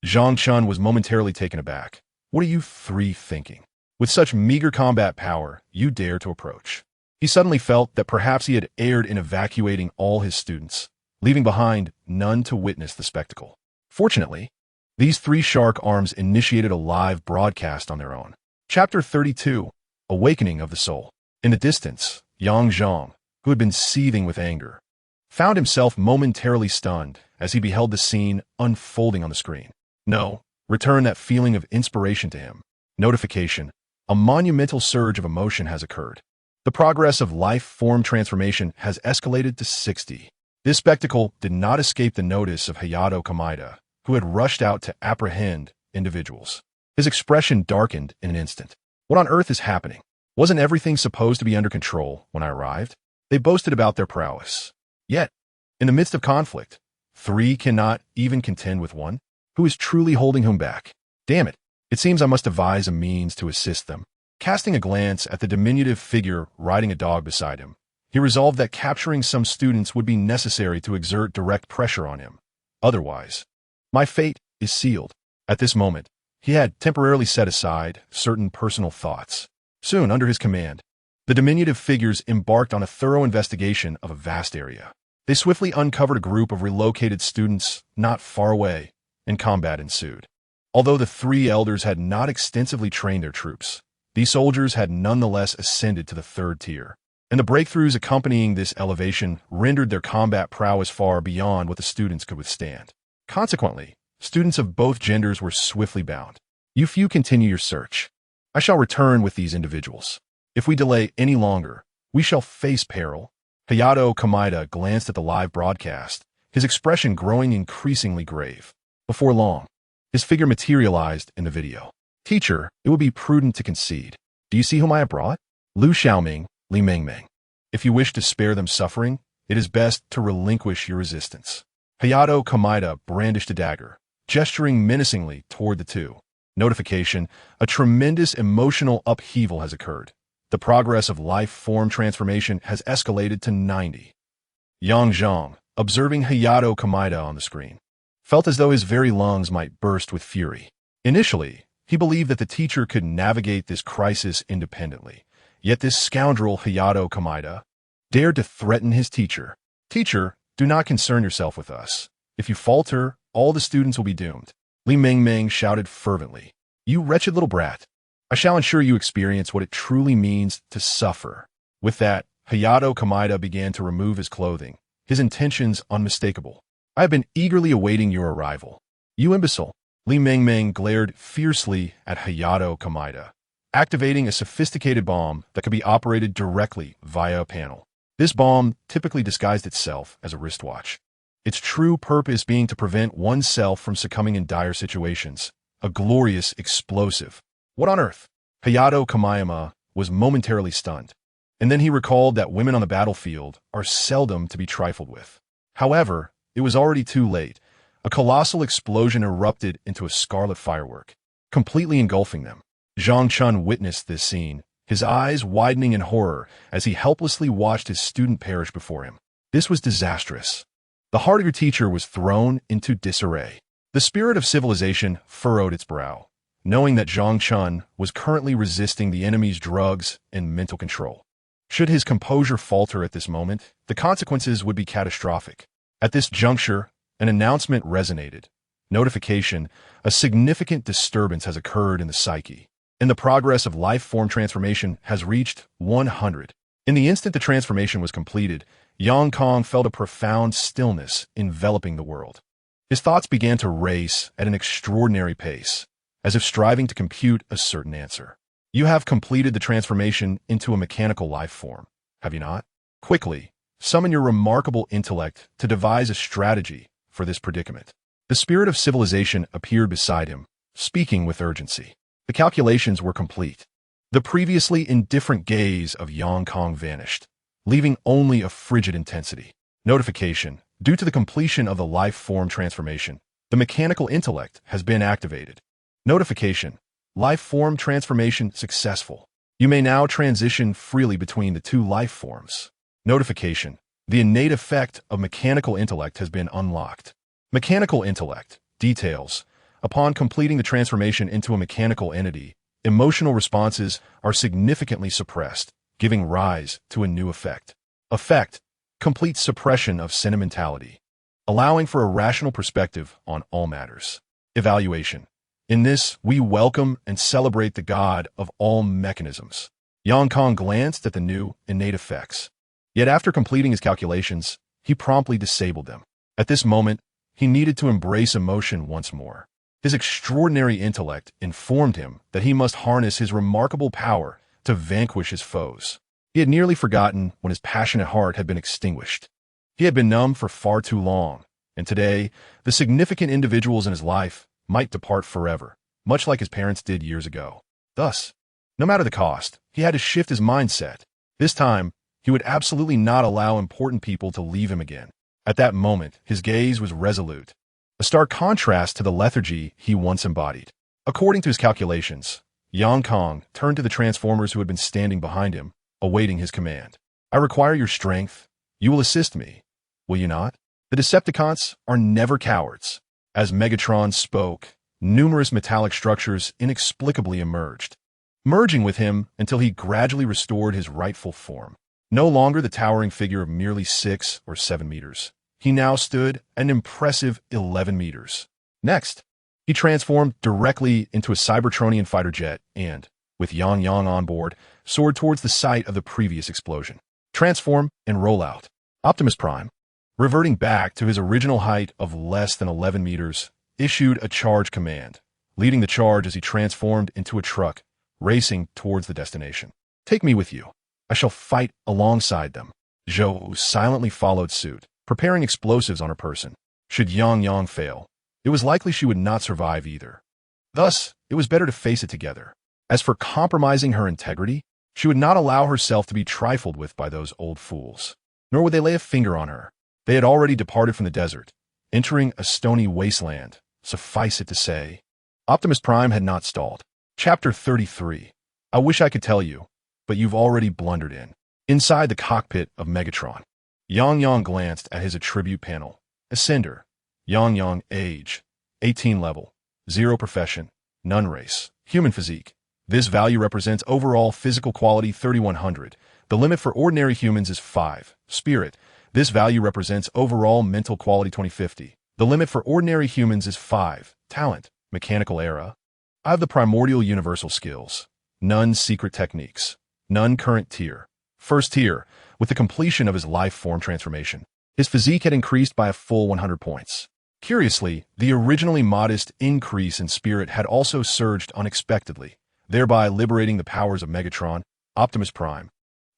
Zhang Chun was momentarily taken aback. What are you 3 thinking? With such meager combat power, you dare to approach. He suddenly felt that perhaps he had erred in evacuating all his students, leaving behind none to witness the spectacle. Fortunately, these 3 shark arms initiated a live broadcast on their own. Chapter 32, Awakening of the Soul. In the distance, Yang Zhang, who had been seething with anger, found himself momentarily stunned as he beheld the scene unfolding on the screen. No, return that feeling of inspiration to him. Notification. A monumental surge of emotion has occurred. The progress of life form transformation has escalated to 60. This spectacle did not escape the notice of Hayato Kamaida, who had rushed out to apprehend individuals. His expression darkened in an instant. What on earth is happening? Wasn't everything supposed to be under control when I arrived? They boasted about their prowess. Yet, in the midst of conflict, 3 cannot even contend with 1? Who is truly holding whom back? Damn it, It seems I must devise a means to assist them. Casting a glance at the diminutive figure riding a dog beside him, he resolved that capturing some students would be necessary to exert direct pressure on him. Otherwise, my fate is sealed. At this moment, he had temporarily set aside certain personal thoughts. Soon, under his command, the diminutive figures embarked on a thorough investigation of a vast area. They swiftly uncovered a group of relocated students not far away, and combat ensued. Although the three elders had not extensively trained their troops, these soldiers had nonetheless ascended to the third tier, and the breakthroughs accompanying this elevation rendered their combat prowess far beyond what the students could withstand. Consequently, students of both genders were swiftly bound. You few continue your search. I shall return with these individuals. If we delay any longer, we shall face peril. Hayato Kamida glanced at the live broadcast, his expression growing increasingly grave. Before long, his figure materialized in the video. Teacher, it would be prudent to concede. Do you see whom I have brought? Lu Xiaoming, Li Mengmeng. If you wish to spare them suffering, it is best to relinquish your resistance. Hayato Kamida brandished a dagger, gesturing menacingly toward the two. Notification: a tremendous emotional upheaval has occurred. The progress of life form transformation has escalated to 90. Yang Zhang, observing Hayato Kamida on the screen, felt as though his very lungs might burst with fury. Initially, he believed that the teacher could navigate this crisis independently. Yet this scoundrel Hayato Kamida dared to threaten his teacher. Teacher, do not concern yourself with us. If you falter, all the students will be doomed. Li Mengmeng shouted fervently. You wretched little brat. I shall ensure you experience what it truly means to suffer. With that, Hayato Kamida began to remove his clothing, his intentions unmistakable. I have been eagerly awaiting your arrival. You imbecile. Li Mengmeng glared fiercely at Hayato Kamida, activating a sophisticated bomb that could be operated directly via a panel. This bomb typically disguised itself as a wristwatch, its true purpose being to prevent oneself from succumbing in dire situations. A glorious explosive. What on earth? Hayato Kamiyama was momentarily stunned, and then he recalled that women on the battlefield are seldom to be trifled with. However, it was already too late. A colossal explosion erupted into a scarlet firework, completely engulfing them. Zhang Chun witnessed this scene, his eyes widening in horror as he helplessly watched his student perish before him. This was disastrous. The heart of your teacher was thrown into disarray. The spirit of civilization furrowed its brow, knowing that Zhang Chun was currently resisting the enemy's drugs and mental control. Should his composure falter at this moment, the consequences would be catastrophic. At this juncture, an announcement resonated. Notification: a significant disturbance has occurred in the psyche, and the progress of life form transformation has reached 100. In the instant the transformation was completed, Yang Kong felt a profound stillness enveloping the world. His thoughts began to race at an extraordinary pace, as if striving to compute a certain answer. You have completed the transformation into a mechanical life form, have you not? Quickly, summon your remarkable intellect to devise a strategy for this predicament. The spirit of civilization appeared beside him, speaking with urgency. The calculations were complete. The previously indifferent gaze of Yang Kong vanished, leaving only a frigid intensity. Notification: due to the completion of the life form transformation, the mechanical intellect has been activated. Notification: life form transformation successful. You may now transition freely between the two life forms. Notification: the innate effect of mechanical intellect has been unlocked. Mechanical intellect details: upon completing the transformation into a mechanical entity, emotional responses are significantly suppressed, giving rise to a new effect. Effect: complete suppression of sentimentality, allowing for a rational perspective on all matters. Evaluation: in this, we welcome and celebrate the God of all mechanisms. Yang Kong glanced at the new, innate effects. Yet after completing his calculations, he promptly disabled them. At this moment, he needed to embrace emotion once more. His extraordinary intellect informed him that he must harness his remarkable power to vanquish his foes. He had nearly forgotten when his passionate heart had been extinguished. He had been numb for far too long, and today, the significant individuals in his life might depart forever, much like his parents did years ago. Thus, no matter the cost, he had to shift his mindset. This time, he would absolutely not allow important people to leave him again. At that moment, his gaze was resolute, a stark contrast to the lethargy he once embodied. According to his calculations, Yang Kong turned to the Transformers who had been standing behind him, awaiting his command. I require your strength. You will assist me, will you not? The Decepticons are never cowards. As Megatron spoke, numerous metallic structures inexplicably emerged, merging with him until he gradually restored his rightful form. No longer the towering figure of merely 6 or 7 meters. He now stood at an impressive 11 meters. Next, he transformed directly into a Cybertronian fighter jet and, with Yang on board, soared towards the site of the previous explosion. Transform and roll out. Optimus Prime, reverting back to his original height of less than 11 meters, issued a charge command, leading the charge as he transformed into a truck, racing towards the destination. Take me with you. I shall fight alongside them. Zhou silently followed suit, preparing explosives on her person. Should Yang fail, it was likely she would not survive either. Thus, it was better to face it together. As for compromising her integrity, she would not allow herself to be trifled with by those old fools. Nor would they lay a finger on her. They had already departed from the desert, entering a stony wasteland. Suffice it to say, Optimus Prime had not stalled. Chapter 33. I wish I could tell you, but you've already blundered in. Inside the cockpit of Megatron, Yang glanced at his attribute panel. Ascender. Yang age, 18 level, 0 profession, none race, human physique. This value represents overall physical quality 3100. The limit for ordinary humans is 5. Spirit. This value represents overall mental quality 2050. The limit for ordinary humans is 5. Talent. Mechanical era. I have the primordial universal skills. None secret techniques. None current tier. First tier, with the completion of his life form transformation. His physique had increased by a full 100 points. Curiously, the originally modest increase in spirit had also surged unexpectedly, thereby liberating the powers of Megatron, Optimus Prime,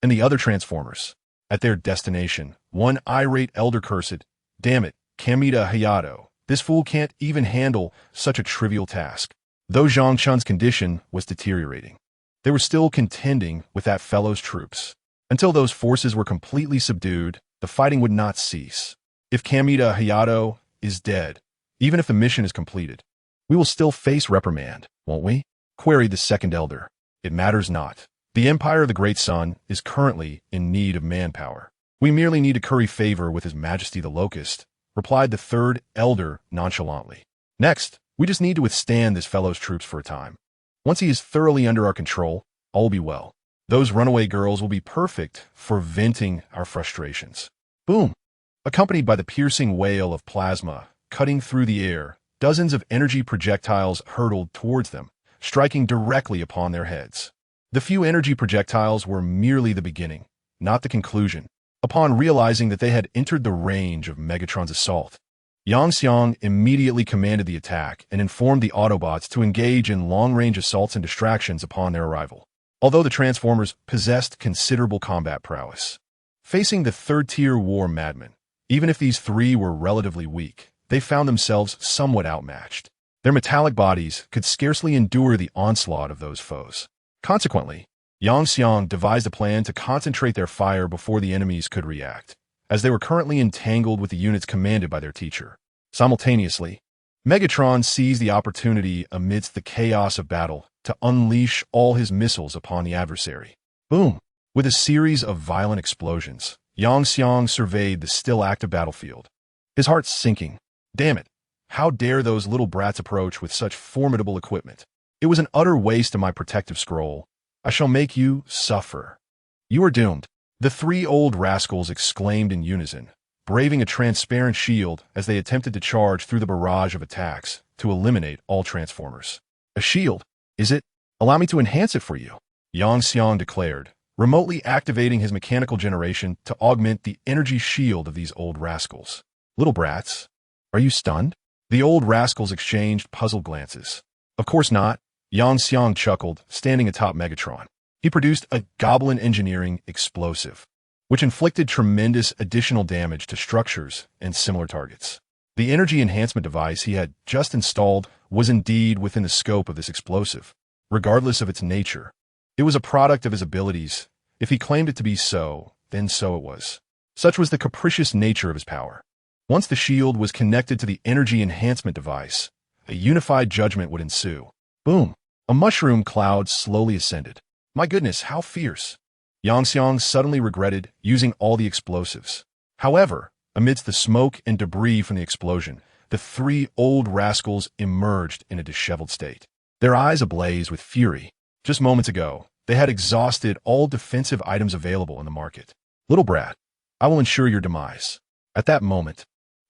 and the other Transformers. At their destination, one irate elder cursed, "Damn it, Kamita Hayato, this fool can't even handle such a trivial task." Though Zhang Chun's condition was deteriorating, they were still contending with that fellow's troops. Until those forces were completely subdued, the fighting would not cease. If Kamita Hayato is dead, even if the mission is completed, we will still face reprimand, won't we? Queried the second elder. It matters not. The Empire of the Great Sun is currently in need of manpower. We merely need to curry favor with His Majesty the Locust, replied the third elder nonchalantly. Next, we just need to withstand this fellow's troops for a time. Once he is thoroughly under our control, all will be well. Those runaway girls will be perfect for venting our frustrations. Boom! Accompanied by the piercing wail of plasma cutting through the air, dozens of energy projectiles hurtled towards them, striking directly upon their heads. The few energy projectiles were merely the beginning, not the conclusion. Upon realizing that they had entered the range of Megatron's assault, Yang Xiang immediately commanded the attack and informed the Autobots to engage in long-range assaults and distractions upon their arrival. Although the Transformers possessed considerable combat prowess, facing the third-tier war madmen, even if these three were relatively weak, they found themselves somewhat outmatched. Their metallic bodies could scarcely endure the onslaught of those foes. Consequently, Yang Xiang devised a plan to concentrate their fire before the enemies could react, as they were currently entangled with the units commanded by their teacher. Simultaneously, Megatron seized the opportunity amidst the chaos of battle to unleash all his missiles upon the adversary. Boom! With a series of violent explosions, Yang Xiang surveyed the still active battlefield, his heart sinking. Damn it! How dare those little brats approach with such formidable equipment? It was an utter waste of my protective scroll. I shall make you suffer. You are doomed. The three old rascals exclaimed in unison, braving a transparent shield as they attempted to charge through the barrage of attacks to eliminate all Transformers. A shield, is it? Allow me to enhance it for you, Yang Xiang declared, remotely activating his mechanical generation to augment the energy shield of these old rascals. Little brats, are you stunned? The old rascals exchanged puzzled glances. Of course not, Yang Xiang chuckled, standing atop Megatron. He produced a goblin engineering explosive, which inflicted tremendous additional damage to structures and similar targets. The energy enhancement device he had just installed was indeed within the scope of this explosive, regardless of its nature. It was a product of his abilities. If he claimed it to be so, then so it was. Such was the capricious nature of his power. Once the shield was connected to the energy enhancement device, a unified judgment would ensue. Boom! A mushroom cloud slowly ascended. My goodness, how fierce! Yang Xiang suddenly regretted using all the explosives. However, amidst the smoke and debris from the explosion, the three old rascals emerged in a disheveled state. Their eyes ablaze with fury. Just moments ago, they had exhausted all defensive items available in the market. Little brat, I will ensure your demise. At that moment,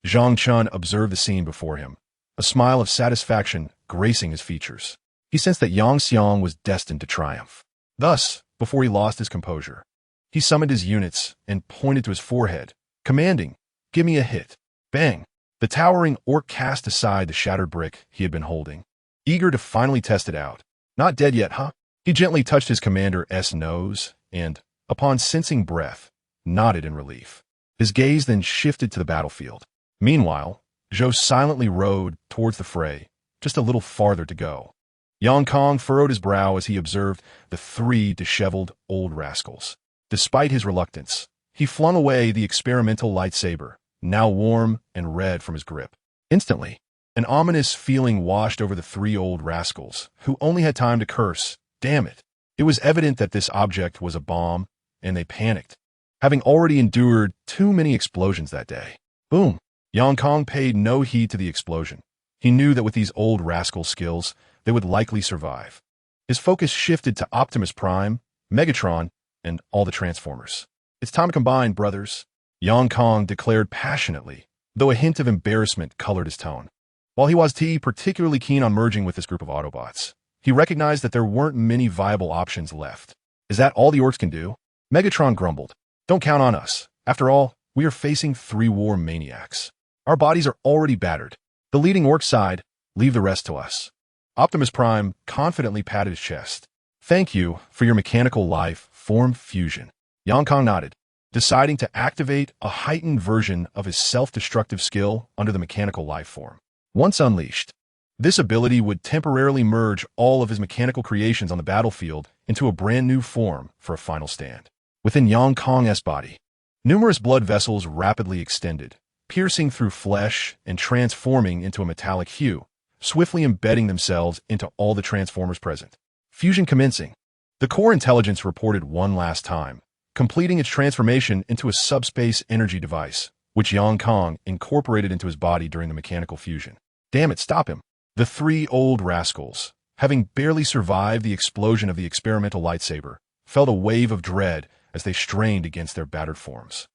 Zhang Chun observed the scene before him, a smile of satisfaction gracing his features. He sensed that Yang Xiang was destined to triumph. Thus, before he lost his composure, he summoned his units and pointed to his forehead, commanding, "Give me a hit." Bang! The towering orc cast aside the shattered brick he had been holding, eager to finally test it out. Not dead yet, huh? He gently touched his commander's nose and, upon sensing breath, nodded in relief. His gaze then shifted to the battlefield. Meanwhile, Zhou silently rode towards the fray, just a little farther to go. Yang Kong furrowed his brow as he observed the three disheveled old rascals. Despite his reluctance, he flung away the experimental lightsaber, now warm and red from his grip. Instantly, an ominous feeling washed over the three old rascals, who only had time to curse, "Damn it!" It was evident that this object was a bomb, and they panicked, having already endured too many explosions that day. Boom! Yang Kong paid no heed to the explosion. He knew that with these old rascal skills, they would likely survive. His focus shifted to Optimus Prime, Megatron, and all the Transformers. "It's time to combine, brothers," Yang Kong declared passionately, though a hint of embarrassment colored his tone. While he was particularly keen on merging with this group of Autobots, he recognized that there weren't many viable options left. "Is that all the orcs can do?" Megatron grumbled. "Don't count on us. After all, we are facing three war maniacs. Our bodies are already battered. The leading orc side, leave the rest to us." Optimus Prime confidently patted his chest. "Thank you for your mechanical life form fusion." Yang Kong nodded, deciding to activate a heightened version of his self-destructive skill under the mechanical life form. Once unleashed, this ability would temporarily merge all of his mechanical creations on the battlefield into a brand new form for a final stand. Within Yang Kong's body, numerous blood vessels rapidly extended, piercing through flesh and transforming into a metallic hue, swiftly embedding themselves into all the Transformers present. Fusion commencing. The core intelligence reported one last time, completing its transformation into a subspace energy device, which Yang Kong incorporated into his body during the mechanical fusion. Damn it, stop him. The three old rascals, having barely survived the explosion of the experimental lightsaber, felt a wave of dread as they strained against their battered forms.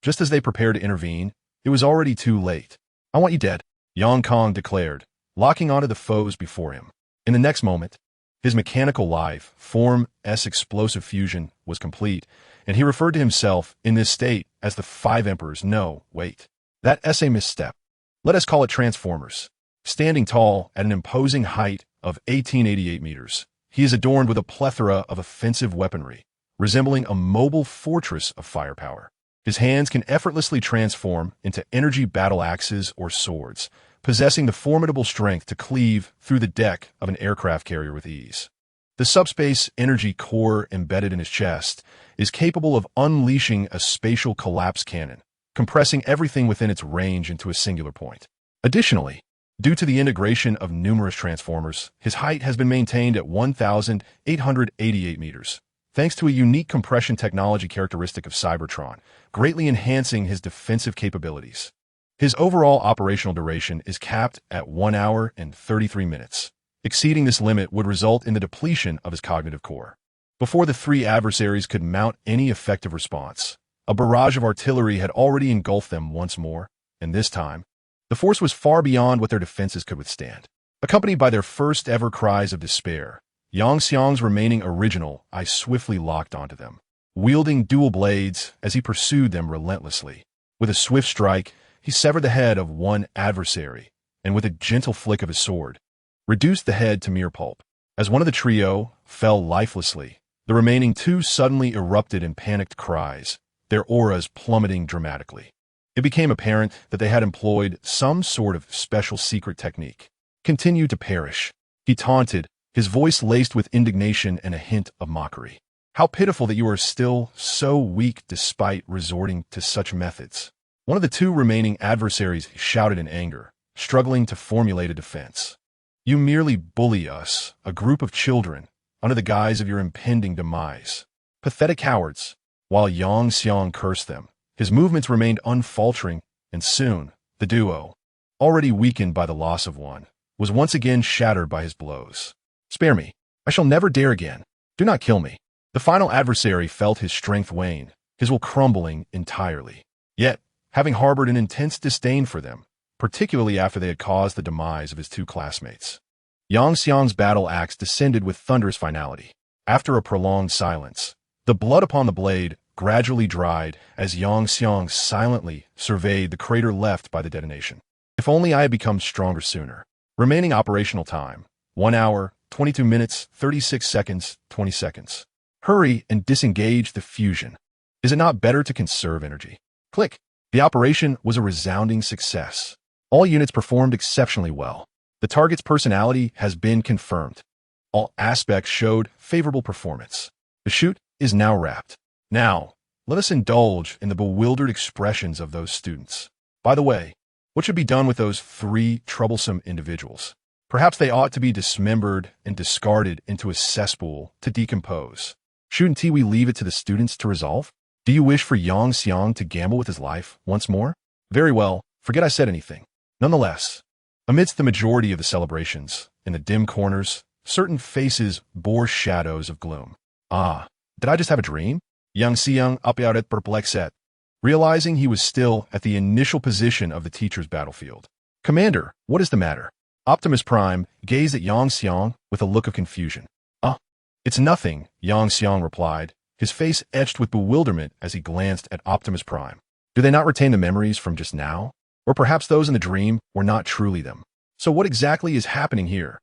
Just as they prepared to intervene, it was already too late. "I want you dead," Yang Kong declared, locking onto the foes before him. In the next moment, his mechanical life form's explosive fusion was complete, and he referred to himself in this state as the Five Emperors. No, wait. That's a misstep. Let us call it Transformers. Standing tall at an imposing height of 1888 meters, he is adorned with a plethora of offensive weaponry, resembling a mobile fortress of firepower. His hands can effortlessly transform into energy battle axes or swords, possessing the formidable strength to cleave through the deck of an aircraft carrier with ease. The subspace energy core embedded in his chest is capable of unleashing a spatial collapse cannon, compressing everything within its range into a singular point. Additionally, due to the integration of numerous Transformers, his height has been maintained at 1,888 meters, thanks to a unique compression technology characteristic of Cybertron, greatly enhancing his defensive capabilities. His overall operational duration is capped at 1 hour and 33 minutes. Exceeding this limit would result in the depletion of his cognitive core. Before the three adversaries could mount any effective response, a barrage of artillery had already engulfed them once more, and this time, the force was far beyond what their defenses could withstand. Accompanied by their first-ever cries of despair, Yang Xiang's remaining original eye swiftly locked onto them, wielding dual blades as he pursued them relentlessly. With a swift strike, he severed the head of one adversary, and with a gentle flick of his sword, reduced the head to mere pulp. As one of the trio fell lifelessly, the remaining two suddenly erupted in panicked cries, their auras plummeting dramatically. It became apparent that they had employed some sort of special secret technique. "Continue to perish," he taunted, his voice laced with indignation and a hint of mockery. "How pitiful that you are still so weak despite resorting to such methods." One of the two remaining adversaries shouted in anger, struggling to formulate a defense. You merely bully us, a group of children, under the guise of your impending demise. Pathetic cowards. While Yang Xiang cursed them, his movements remained unfaltering, and soon, the duo, already weakened by the loss of one, was once again shattered by his blows. Spare me. I shall never dare again. Do not kill me. The final adversary felt his strength wane, his will crumbling entirely. Yet, having harbored an intense disdain for them, particularly after they had caused the demise of his two classmates, Yang Xiang's battle axe descended with thunderous finality. After a prolonged silence, the blood upon the blade gradually dried as Yang Xiang silently surveyed the crater left by the detonation. If only I had become stronger sooner. Remaining operational time, 1 hour, 22 minutes, 36 seconds, 20 seconds. Hurry and disengage the fusion. Is it not better to conserve energy? Click. The operation was a resounding success. All units performed exceptionally well. The target's personality has been confirmed. All aspects showed favorable performance. The chute is now wrapped. Now, let us indulge in the bewildered expressions of those students. By the way, what should be done with those 3 troublesome individuals? Perhaps they ought to be dismembered and discarded into a cesspool to decompose. Shouldn't we leave it to the students to resolve? Do you wish for Yang Xiang to gamble with his life once more? Very well, forget I said anything. Nonetheless, amidst the majority of the celebrations, in the dim corners, certain faces bore shadows of gloom. Ah, did I just have a dream? Yang Xiang apparaît perplexé, realizing he was still at the initial position of the teacher's battlefield. Commander, what is the matter? Optimus Prime gazed at Yang Xiang with a look of confusion. It's nothing, Yang Xiang replied, his face etched with bewilderment as he glanced at Optimus Prime. Do they not retain the memories from just now? Or perhaps those in the dream were not truly them. So what exactly is happening here?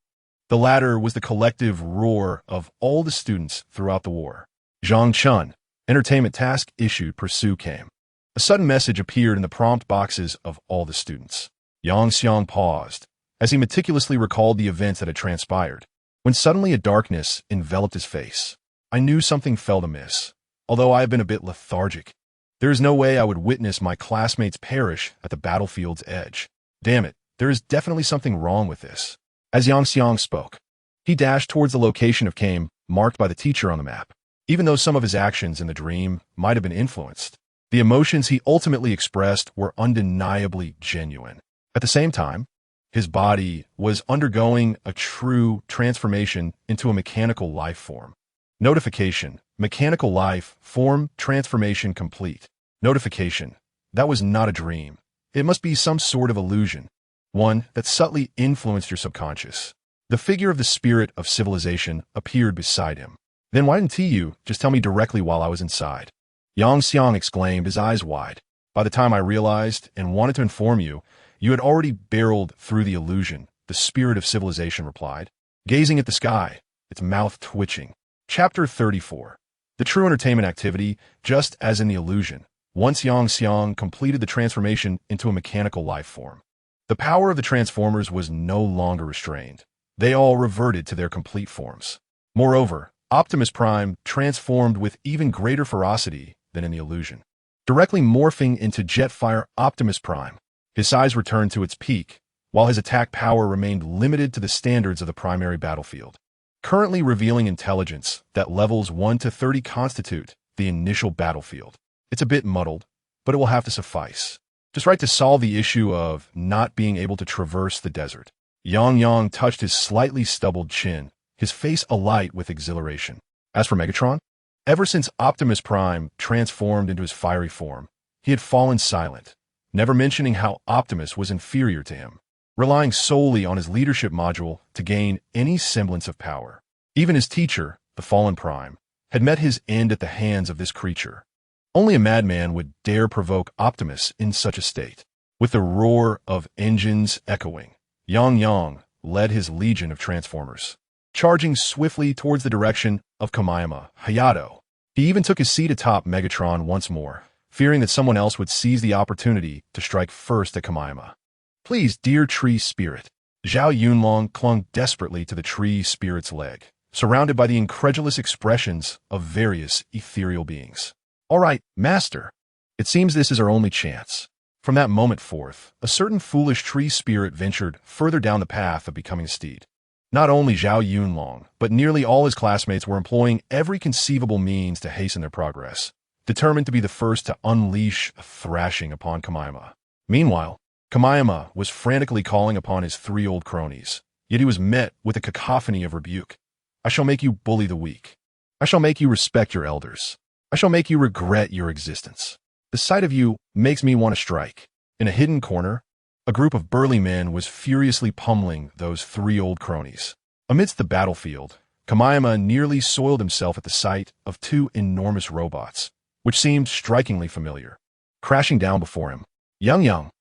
The latter was the collective roar of all the students throughout the war. Zhang Chun, entertainment task issued, pursue came. A sudden message appeared in the prompt boxes of all the students. Yang Xiang paused, as he meticulously recalled the events that had transpired, when suddenly a darkness enveloped his face. I knew something felt amiss, although I have been a bit lethargic. There is no way I would witness my classmates perish at the battlefield's edge. Damn it, there is definitely something wrong with this. As Yang Xiang spoke, he dashed towards the location of Kame, marked by the teacher on the map. Even though some of his actions in the dream might have been influenced, the emotions he ultimately expressed were undeniably genuine. At the same time, his body was undergoing a true transformation into a mechanical life form. Notification, mechanical life form transformation complete. Notification, that was not a dream. It must be some sort of illusion, one that subtly influenced your subconscious. The figure of the spirit of civilization appeared beside him. Then why didn't you just tell me directly while I was inside? Yang Xiang exclaimed, his eyes wide. By the time I realized and wanted to inform you, you had already barreled through the illusion, the spirit of civilization replied, gazing at the sky, its mouth twitching. Chapter 34. The true entertainment activity, just as in the illusion, once Yang Xiang completed the transformation into a mechanical life form. The power of the Transformers was no longer restrained. They all reverted to their complete forms. Moreover, Optimus Prime transformed with even greater ferocity than in the illusion, directly morphing into Jetfire Optimus Prime. His size returned to its peak, while his attack power remained limited to the standards of the primary battlefield. Currently revealing intelligence that levels 1 to 30 constitute the initial battlefield. It's a bit muddled, but it will have to suffice. Just right to solve the issue of not being able to traverse the desert. Yang touched his slightly stubbled chin, his face alight with exhilaration. As for Megatron, ever since Optimus Prime transformed into his fiery form, he had fallen silent, never mentioning how Optimus was inferior to him, relying solely on his leadership module to gain any semblance of power. Even his teacher, the fallen Prime, had met his end at the hands of this creature. Only a madman would dare provoke Optimus in such a state. With the roar of engines echoing, Yang led his legion of Transformers, charging swiftly towards the direction of Kamayama, Hayato. He even took his seat atop Megatron once more, fearing that someone else would seize the opportunity to strike first at Kamayama. Please, dear tree spirit. Zhao Yunlong clung desperately to the tree spirit's leg, surrounded by the incredulous expressions of various ethereal beings. All right, master. It seems this is our only chance. From that moment forth, a certain foolish tree spirit ventured further down the path of becoming a steed. Not only Zhao Yunlong, but nearly all his classmates were employing every conceivable means to hasten their progress, determined to be the first to unleash a thrashing upon Kamayama. Meanwhile, Kamayama was frantically calling upon his 3 old cronies, yet he was met with a cacophony of rebuke. I shall make you bully the weak. I shall make you respect your elders. I shall make you regret your existence. The sight of you makes me want to strike. In a hidden corner, a group of burly men was furiously pummeling those 3 old cronies. Amidst the battlefield, Kamayama nearly soiled himself at the sight of 2 enormous robots, which seemed strikingly familiar. Crashing down before him, Yang,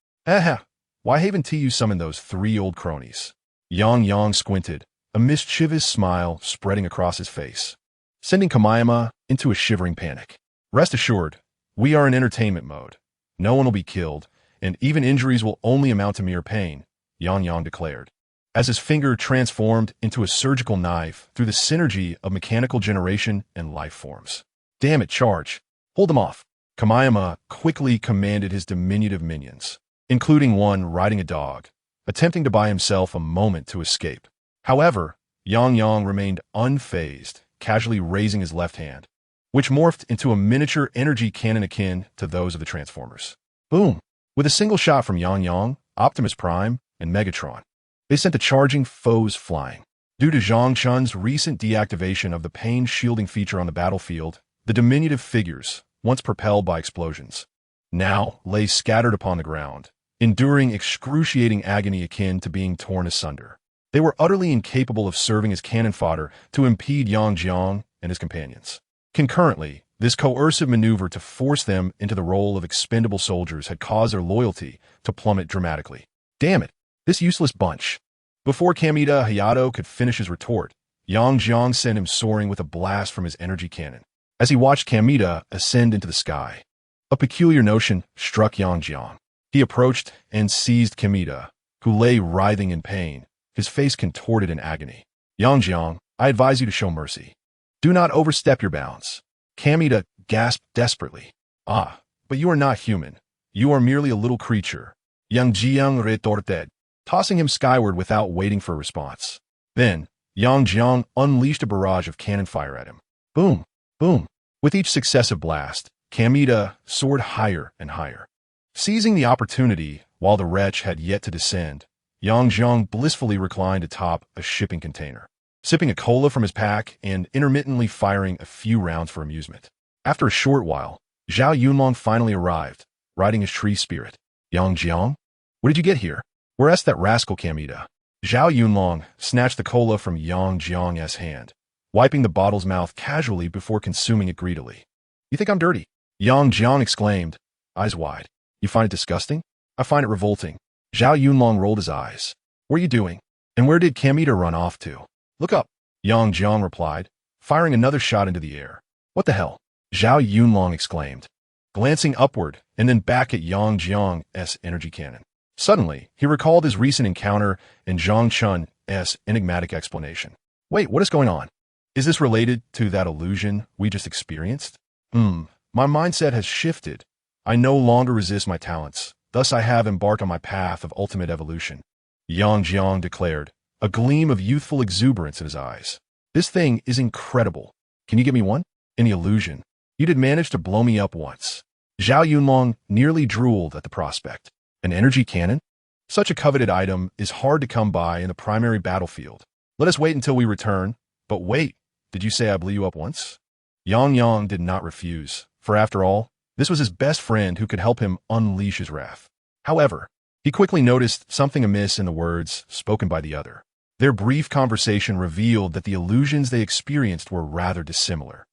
why haven't you summoned those 3 old cronies? Yang squinted, a mischievous smile spreading across his face, sending Kamayama into a shivering panic. Rest assured, we are in entertainment mode. No one will be killed, and even injuries will only amount to mere pain, Yang declared, as his finger transformed into a surgical knife through the synergy of mechanical generation and life forms. Damn it, charge. Hold them off. Kamayama quickly commanded his diminutive minions, including one riding a dog, attempting to buy himself a moment to escape. However, Yang remained unfazed, casually raising his left hand, which morphed into a miniature energy cannon akin to those of the Transformers. Boom! With a single shot from Yang, Optimus Prime, and Megatron, they sent the charging foes flying. Due to Zhang Chun's recent deactivation of the pain-shielding feature on the battlefield, the diminutive figures, once propelled by explosions, now lay scattered upon the ground, enduring excruciating agony akin to being torn asunder. They were utterly incapable of serving as cannon fodder to impede Yang and his companions. Concurrently, this coercive maneuver to force them into the role of expendable soldiers had caused their loyalty to plummet dramatically. Damn it, this useless bunch. Before Kamita Hayato could finish his retort, Yang sent him soaring with a blast from his energy cannon. As he watched Kamita ascend into the sky, a peculiar notion struck Yang. He approached and seized Kamita, who lay writhing in pain, his face contorted in agony. Yang, I advise you to show mercy. Do not overstep your bounds. Kamita gasped desperately. Ah, but you are not human. You are merely a little creature. Yang retorted, tossing him skyward without waiting for a response. Then, Yang unleashed a barrage of cannon fire at him. Boom, boom. With each successive blast, Kamita soared higher and higher. Seizing the opportunity while the wretch had yet to descend, Yang blissfully reclined atop a shipping container, sipping a cola from his pack and intermittently firing a few rounds for amusement. After a short while, Zhao Yunlong finally arrived, riding his tree spirit. Yang, what did you get here? Where's that rascal Kamita? Zhao Yunlong snatched the cola from Yang's hand, wiping the bottle's mouth casually before consuming it greedily. You think I'm dirty? Yang exclaimed, eyes wide. You find it disgusting? I find it revolting. Zhao Yunlong rolled his eyes. What are you doing? And where did Kamita run off to? Look up. Yang replied, firing another shot into the air. What the hell? Zhao Yunlong exclaimed, glancing upward and then back at Yang's energy cannon. Suddenly, he recalled his recent encounter and Zhang Chun's enigmatic explanation. Wait, what is going on? Is this related to that illusion we just experienced? My mindset has shifted. I no longer resist my talents. Thus I have embarked on my path of ultimate evolution. Yang declared, a gleam of youthful exuberance in his eyes. This thing is incredible. Can you give me one? Any illusion. You did manage to blow me up once. Zhao Yunlong nearly drooled at the prospect. An energy cannon? Such a coveted item is hard to come by in the primary battlefield. Let us wait until we return. But wait, did you say I blew you up once? Yang did not refuse, for after all, this was his best friend who could help him unleash his wrath. However, he quickly noticed something amiss in the words spoken by the other. Their brief conversation revealed that the illusions they experienced were rather dissimilar.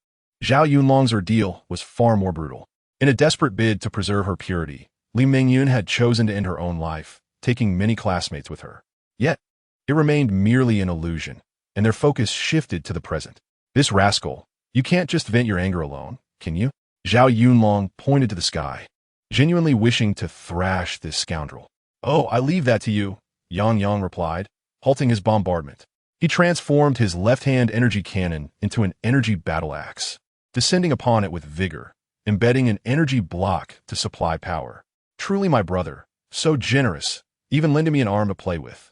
Zhao Yunlong's ordeal was far more brutal. In a desperate bid to preserve her purity, Li Mingyun had chosen to end her own life, taking many classmates with her. Yet, it remained merely an illusion, and their focus shifted to the present. This rascal, you can't just vent your anger alone, can you? Zhao Yunlong pointed to the sky, genuinely wishing to thrash this scoundrel. Oh, I leave that to you, Yang replied, halting his bombardment. He transformed his left-hand energy cannon into an energy battle axe, descending upon it with vigor, embedding an energy block to supply power. Truly my brother, so generous, even lending me an arm to play with.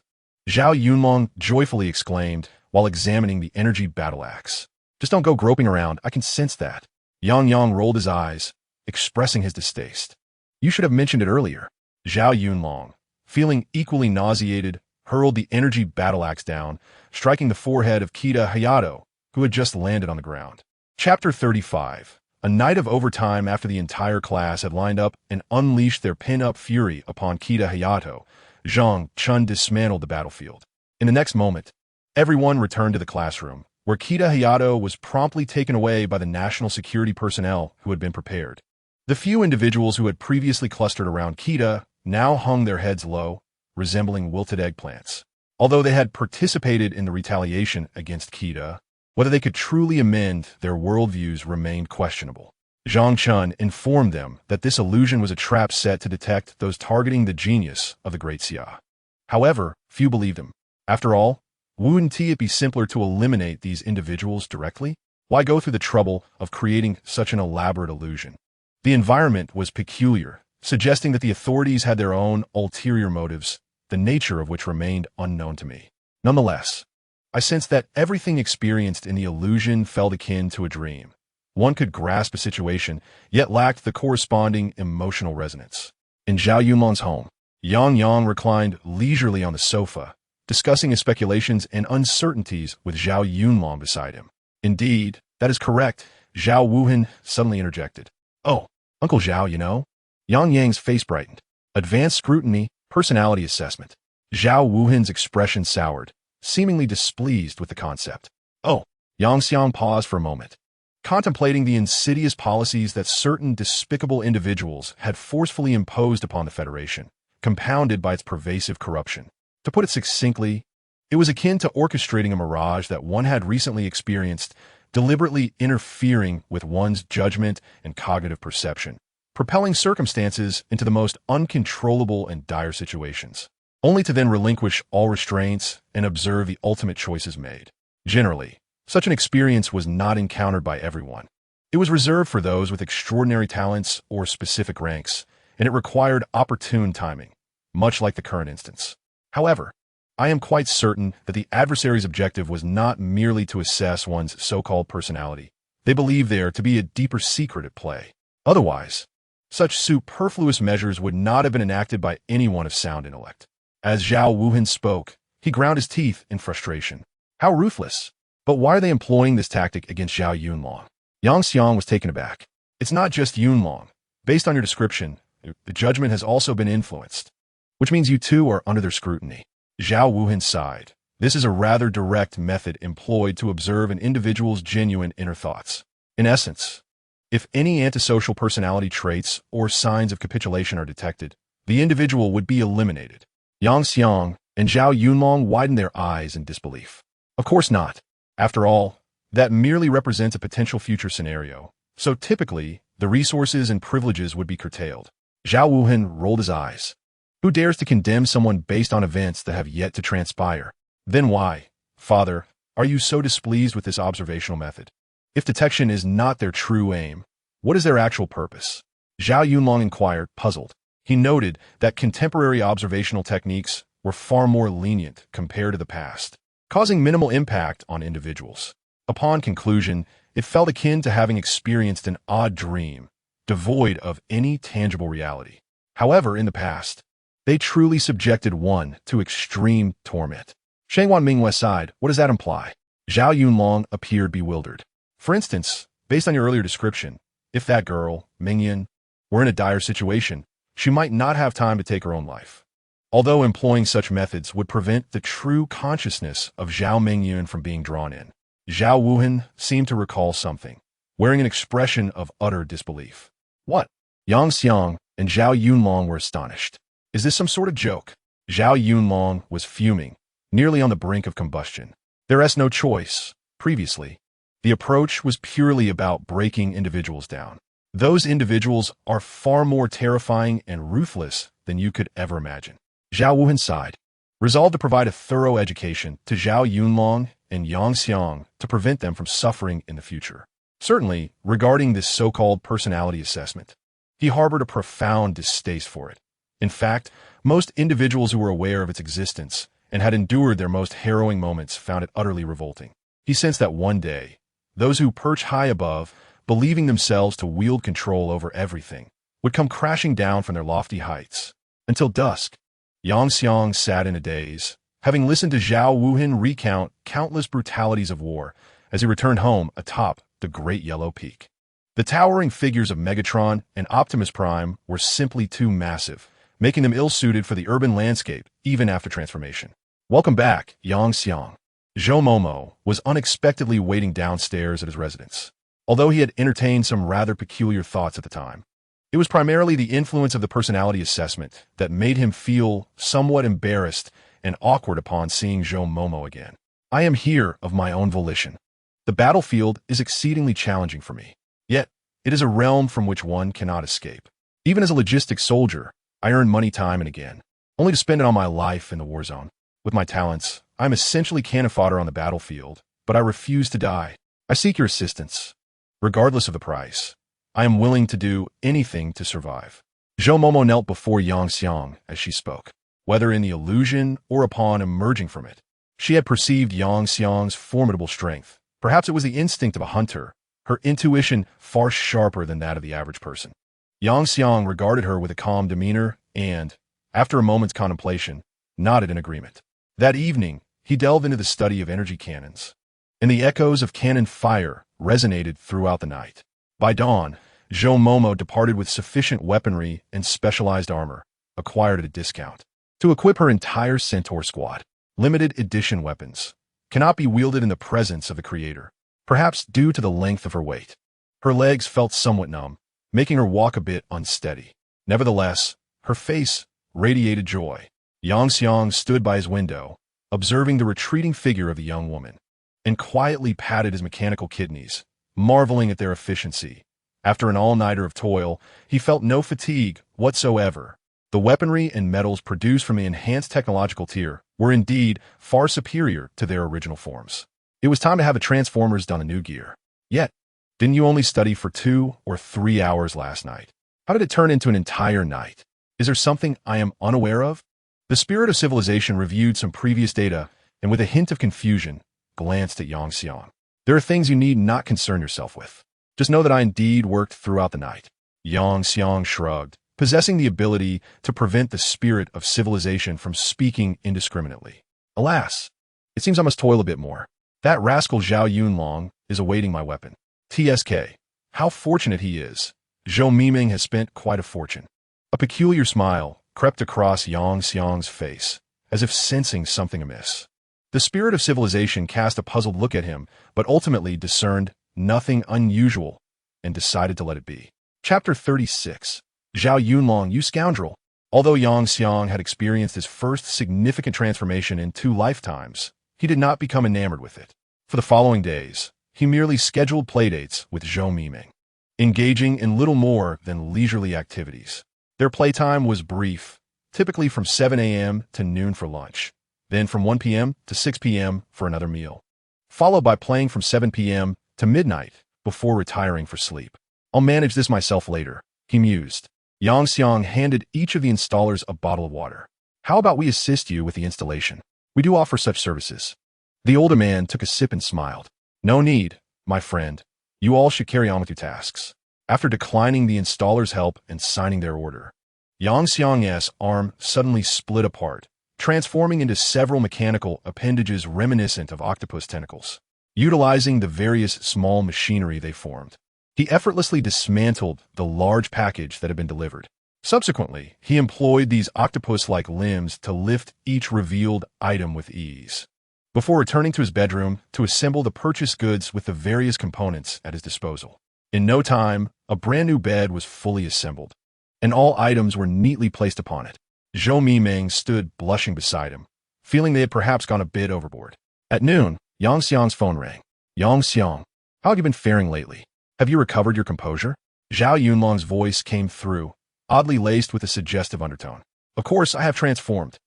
Zhao Yunlong joyfully exclaimed while examining the energy battle axe. Just don't go groping around, I can sense that. Yang Yang rolled his eyes, expressing his distaste. You should have mentioned it earlier. Zhao Yunlong, feeling equally nauseated, hurled the energy battle axe down, striking the forehead of Kita Hayato, who had just landed on the ground. Chapter 35. A night of overtime after the entire class had lined up and unleashed their pin-up fury upon Kita Hayato, Zhang Chun dismantled the battlefield. In the next moment, everyone returned to the classroom, where Kita Hayato was promptly taken away by the national security personnel who had been prepared. The few individuals who had previously clustered around Kita now hung their heads low, resembling wilted eggplants. Although they had participated in the retaliation against Kita, whether they could truly amend their worldviews remained questionable. Zhang Chun informed them that this illusion was a trap set to detect those targeting the genius of the great Xia. However, few believed him. After all, wouldn't it be simpler to eliminate these individuals directly? Why go through the trouble of creating such an elaborate illusion? The environment was peculiar, suggesting that the authorities had their own ulterior motives, the nature of which remained unknown to me. Nonetheless, I sensed that everything experienced in the illusion felt akin to a dream. One could grasp a situation, yet lacked the corresponding emotional resonance. In Zhao Yunlong's home, Yang Yang reclined leisurely on the sofa, discussing his speculations and uncertainties with Zhao Yunlong beside him. Indeed, that is correct, Zhao Wuhan suddenly interjected. Oh, Uncle Zhao, you know? Yang Yang's face brightened. Advanced scrutiny, personality assessment. Zhao Wuhan's expression soured, seemingly displeased with the concept. Oh, Yang Xiang paused for a moment, contemplating the insidious policies that certain despicable individuals had forcefully imposed upon the Federation, compounded by its pervasive corruption. To put it succinctly, it was akin to orchestrating a mirage that one had recently experienced, deliberately interfering with one's judgment and cognitive perception, propelling circumstances into the most uncontrollable and dire situations, only to then relinquish all restraints and observe the ultimate choices made. Generally, such an experience was not encountered by everyone. It was reserved for those with extraordinary talents or specific ranks, and it required opportune timing, much like the current instance. However, I am quite certain that the adversary's objective was not merely to assess one's so-called personality. They believed there to be a deeper secret at play. Otherwise, such superfluous measures would not have been enacted by anyone of sound intellect. As Zhao Wuhan spoke, he ground his teeth in frustration. How ruthless! But why are they employing this tactic against Zhao Yunlong? Yang Xiang was taken aback. It's not just Yunlong. Based on your description, the judgment has also been influenced, which means you too are under their scrutiny. Zhao Wuhan sighed. This is a rather direct method employed to observe an individual's genuine inner thoughts. In essence, if any antisocial personality traits or signs of capitulation are detected, the individual would be eliminated. Yang Xiang and Zhao Yunlong widened their eyes in disbelief. Of course not. After all, that merely represents a potential future scenario, so typically, the resources and privileges would be curtailed. Zhao Wuhan rolled his eyes. Who dares to condemn someone based on events that have yet to transpire? Then why, Father, are you so displeased with this observational method? If detection is not their true aim, what is their actual purpose? Zhao Yunlong inquired, puzzled. He noted that contemporary observational techniques were far more lenient compared to the past, causing minimal impact on individuals. Upon conclusion, it felt akin to having experienced an odd dream, devoid of any tangible reality. However, in the past, they truly subjected one to extreme torment. Shangwan Mingwei sighed. What does that imply? Zhao Yunlong appeared bewildered. For instance, based on your earlier description, if that girl, Mingyan, were in a dire situation, she might not have time to take her own life. Although employing such methods would prevent the true consciousness of Zhao Mingyun from being drawn in. Zhao Wuhan seemed to recall something, wearing an expression of utter disbelief. What? Yang Xiang and Zhao Yunlong were astonished. Is this some sort of joke? Zhao Yunlong was fuming, nearly on the brink of combustion. There is no choice. Previously, the approach was purely about breaking individuals down. Those individuals are far more terrifying and ruthless than you could ever imagine. Zhao Wuhan sighed, resolved to provide a thorough education to Zhao Yunlong and Yang Xiang to prevent them from suffering in the future. Certainly, regarding this so-called personality assessment, he harbored a profound distaste for it. In fact, most individuals who were aware of its existence and had endured their most harrowing moments found it utterly revolting. He sensed that one day, those who perch high above, believing themselves to wield control over everything, would come crashing down from their lofty heights. Until dusk, Yang Xiang sat in a daze, having listened to Zhao Wuhan recount countless brutalities of war as he returned home atop the Great Yellow Peak. The towering figures of Megatron and Optimus Prime were simply too massive, making them ill-suited for the urban landscape even after transformation. Welcome back, Yang Xiang. Zhou Momo was unexpectedly waiting downstairs at his residence. Although he had entertained some rather peculiar thoughts at the time, it was primarily the influence of the personality assessment that made him feel somewhat embarrassed and awkward upon seeing Zhou Momo again. I am here of my own volition. The battlefield is exceedingly challenging for me. Yet, it is a realm from which one cannot escape. Even as a logistics soldier, I earn money time and again, only to spend it on my life in the war zone. With my talents, I am essentially cannon fodder on the battlefield, but I refuse to die. I seek your assistance. Regardless of the price, I am willing to do anything to survive. Zhou Momo knelt before Yang Xiang as she spoke. Whether in the illusion or upon emerging from it, she had perceived Yang Xiang's formidable strength. Perhaps it was the instinct of a hunter, her intuition far sharper than that of the average person. Yang Xiang regarded her with a calm demeanor and, after a moment's contemplation, nodded in agreement. That evening, he delved into the study of energy cannons, and the echoes of cannon fire resonated throughout the night. By dawn, Zhou Momo departed with sufficient weaponry and specialized armor, acquired at a discount, to equip her entire Centaur squad. Limited edition weapons cannot be wielded in the presence of the creator, perhaps due to the length of her weight. Her legs felt somewhat numb, making her walk a bit unsteady. Nevertheless, her face radiated joy. Yang Xiang stood by his window, observing the retreating figure of the young woman, and quietly patted his mechanical kidneys, marveling at their efficiency. After an all-nighter of toil, he felt no fatigue whatsoever. The weaponry and metals produced from the enhanced technological tier were indeed far superior to their original forms. It was time to have the Transformers done a new gear. Yet, didn't you only study for 2 or 3 hours last night? How did it turn into an entire night? Is there something I am unaware of? The Spirit of Civilization reviewed some previous data and with a hint of confusion, glanced at Yang Xiang. There are things you need not concern yourself with. Just know that I indeed worked throughout the night. Yang Xiang shrugged, possessing the ability to prevent the Spirit of Civilization from speaking indiscriminately. Alas, it seems I must toil a bit more. That rascal Zhao Yunlong is awaiting my weapon. TSK. How fortunate he is. Zhou Miming has spent quite a fortune. A peculiar smile crept across Yang Xiang's face, as if sensing something amiss. The Spirit of Civilization cast a puzzled look at him, but ultimately discerned nothing unusual and decided to let it be. Chapter 36. Zhao Yunlong, you scoundrel. Although Yang Xiang had experienced his first significant transformation in 2 lifetimes, he did not become enamored with it. For the following days, he merely scheduled playdates with Zhou Miming, engaging in little more than leisurely activities. Their playtime was brief, typically from 7 a.m. to noon for lunch, then from 1 p.m. to 6 p.m. for another meal, followed by playing from 7 p.m. to midnight before retiring for sleep. I'll manage this myself later, he mused. Yang Xiang handed each of the installers a bottle of water. How about we assist you with the installation? We do offer such services. The older man took a sip and smiled. No need, my friend. You all should carry on with your tasks. After declining the installer's help and signing their order, Yang Xiang's arm suddenly split apart, transforming into several mechanical appendages reminiscent of octopus tentacles. Utilizing the various small machinery they formed, he effortlessly dismantled the large package that had been delivered. Subsequently, he employed these octopus-like limbs to lift each revealed item with ease, before returning to his bedroom to assemble the purchased goods with the various components at his disposal. In no time, a brand new bed was fully assembled, and all items were neatly placed upon it. Zhou Miming stood blushing beside him, feeling they had perhaps gone a bit overboard. At noon, Yang Xiang's phone rang. Yang Xiang, how have you been faring lately? Have you recovered your composure? Zhao Yunlong's voice came through, oddly laced with a suggestive undertone. Of course, I have transformed.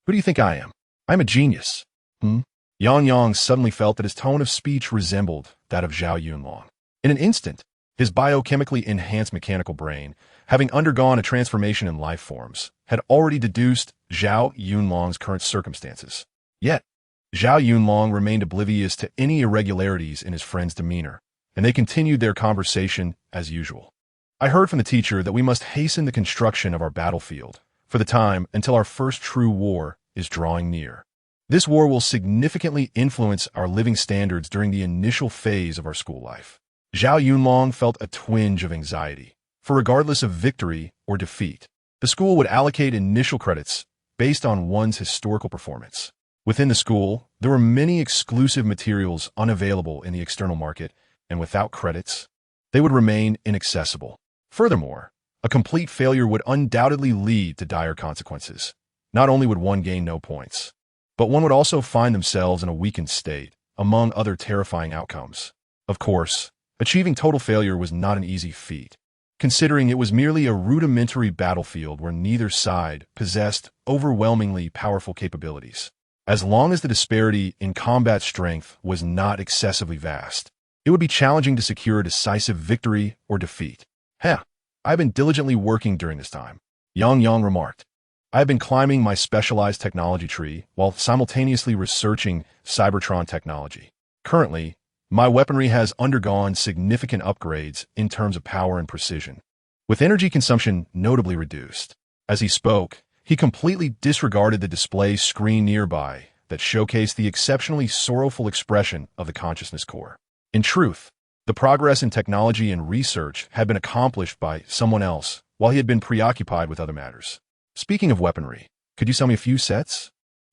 Who do you think I am? I'm a genius. Yang suddenly felt that his tone of speech resembled that of Zhao Yunlong. In an instant, his biochemically enhanced mechanical brain, having undergone a transformation in life forms, had already deduced Zhao Yunlong's current circumstances. Yet, Zhao Yunlong remained oblivious to any irregularities in his friend's demeanor, and they continued their conversation as usual. I heard from the teacher that we must hasten the construction of our battlefield, for the time until our first true war is drawing near. This war will significantly influence our living standards during the initial phase of our school life. Zhao Yunlong felt a twinge of anxiety, for regardless of victory or defeat, the school would allocate initial credits based on one's historical performance. Within the school, there were many exclusive materials unavailable in the external market, and without credits, they would remain inaccessible. Furthermore, a complete failure would undoubtedly lead to dire consequences. Not only would one gain no points, but one would also find themselves in a weakened state, among other terrifying outcomes. Of course, achieving total failure was not an easy feat, considering it was merely a rudimentary battlefield where neither side possessed overwhelmingly powerful capabilities. As long as the disparity in combat strength was not excessively vast, it would be challenging to secure a decisive victory or defeat. I've been diligently working during this time, Yang remarked. I have been climbing my specialized technology tree while simultaneously researching Cybertron technology. Currently, my weaponry has undergone significant upgrades in terms of power and precision, with energy consumption notably reduced. As he spoke, he completely disregarded the display screen nearby that showcased the exceptionally sorrowful expression of the consciousness core. In truth, the progress in technology and research had been accomplished by someone else while he had been preoccupied with other matters. Speaking of weaponry, could you sell me a few sets?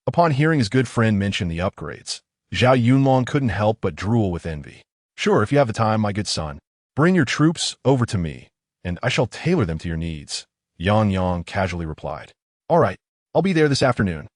Upon hearing his good friend mention the upgrades, Zhao Yunlong couldn't help but drool with envy. Sure, if you have the time, my good son. Bring your troops over to me, and I shall tailor them to your needs, Yang casually replied. All right, I'll be there this afternoon.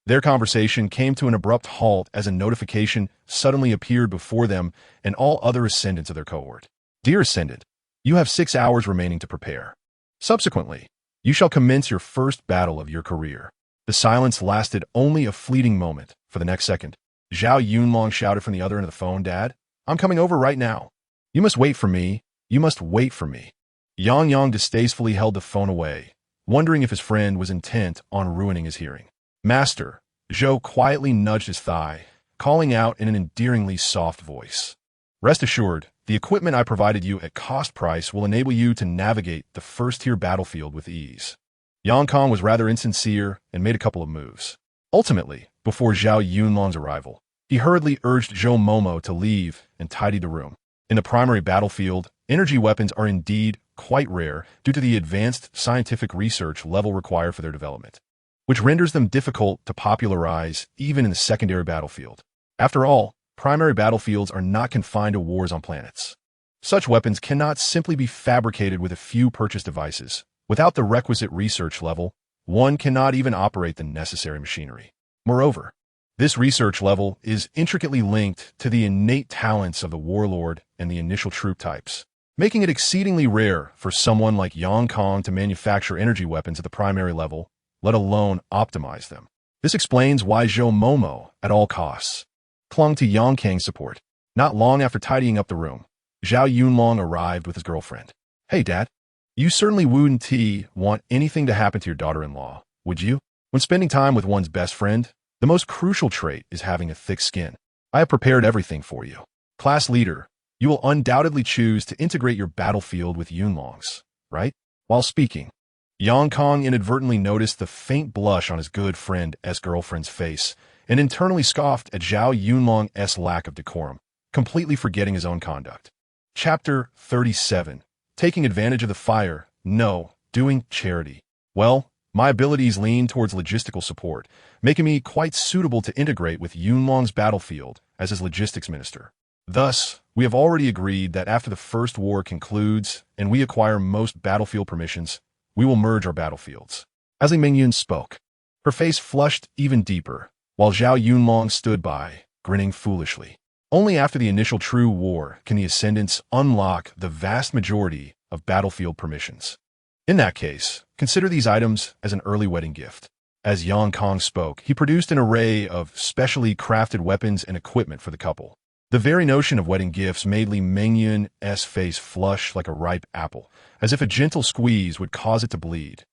Their conversation came to an abrupt halt as a notification suddenly appeared before them and all other ascendants of their cohort. Dear Ascendant, you have 6 hours remaining to prepare. Subsequently, you shall commence your first battle of your career. The silence lasted only a fleeting moment. For the next second, Zhao Yunlong shouted from the other end of the phone, Dad, I'm coming over right now. You must wait for me. You must wait for me. Yang distastefully held the phone away, wondering if his friend was intent on ruining his hearing. Master, Zhou quietly nudged his thigh, calling out in an endearingly soft voice. Rest assured, the equipment I provided you at cost price will enable you to navigate the first-tier battlefield with ease. Yang Kong was rather insincere and made a couple of moves. Ultimately, before Zhao Yunlong's arrival, he hurriedly urged Zhou Momo to leave and tidy the room. In the primary battlefield, energy weapons are indeed quite rare due to the advanced scientific research level required for their development, which renders them difficult to popularize even in the secondary battlefield. After all, primary battlefields are not confined to wars on planets. Such weapons cannot simply be fabricated with a few purchased devices. Without the requisite research level, one cannot even operate the necessary machinery. Moreover, this research level is intricately linked to the innate talents of the warlord and the initial troop types, making it exceedingly rare for someone like Yang Kong to manufacture energy weapons at the primary level, let alone optimize them. This explains why Zhou Momo, at all costs, clung to Yang Kang's support. Not long after tidying up the room, Zhao Yunlong arrived with his girlfriend. Hey, Dad, you certainly wouldn't want anything to happen to your daughter-in-law, would you? When spending time with one's best friend, the most crucial trait is having a thick skin. I have prepared everything for you. Class leader, you will undoubtedly choose to integrate your battlefield with Yunlong's, right? While speaking, Yang Kong inadvertently noticed the faint blush on his good friend's girlfriend's face and internally scoffed at Zhao Yunlong's lack of decorum, completely forgetting his own conduct. Chapter 37. Taking advantage of the fire. No, doing charity. Well, my abilities lean towards logistical support, making me quite suitable to integrate with Yunlong's battlefield as his logistics minister. Thus, we have already agreed that after the first war concludes and we acquire most battlefield permissions, we will merge our battlefields. As Li Mingyun spoke, her face flushed even deeper, while Zhao Yunlong stood by, grinning foolishly. Only after the initial true war can the Ascendants unlock the vast majority of battlefield permissions. In that case, consider these items as an early wedding gift. As Yang Kong spoke, he produced an array of specially crafted weapons and equipment for the couple. The very notion of wedding gifts made Li Mingyun's face flush like a ripe apple, as if a gentle squeeze would cause it to bleed.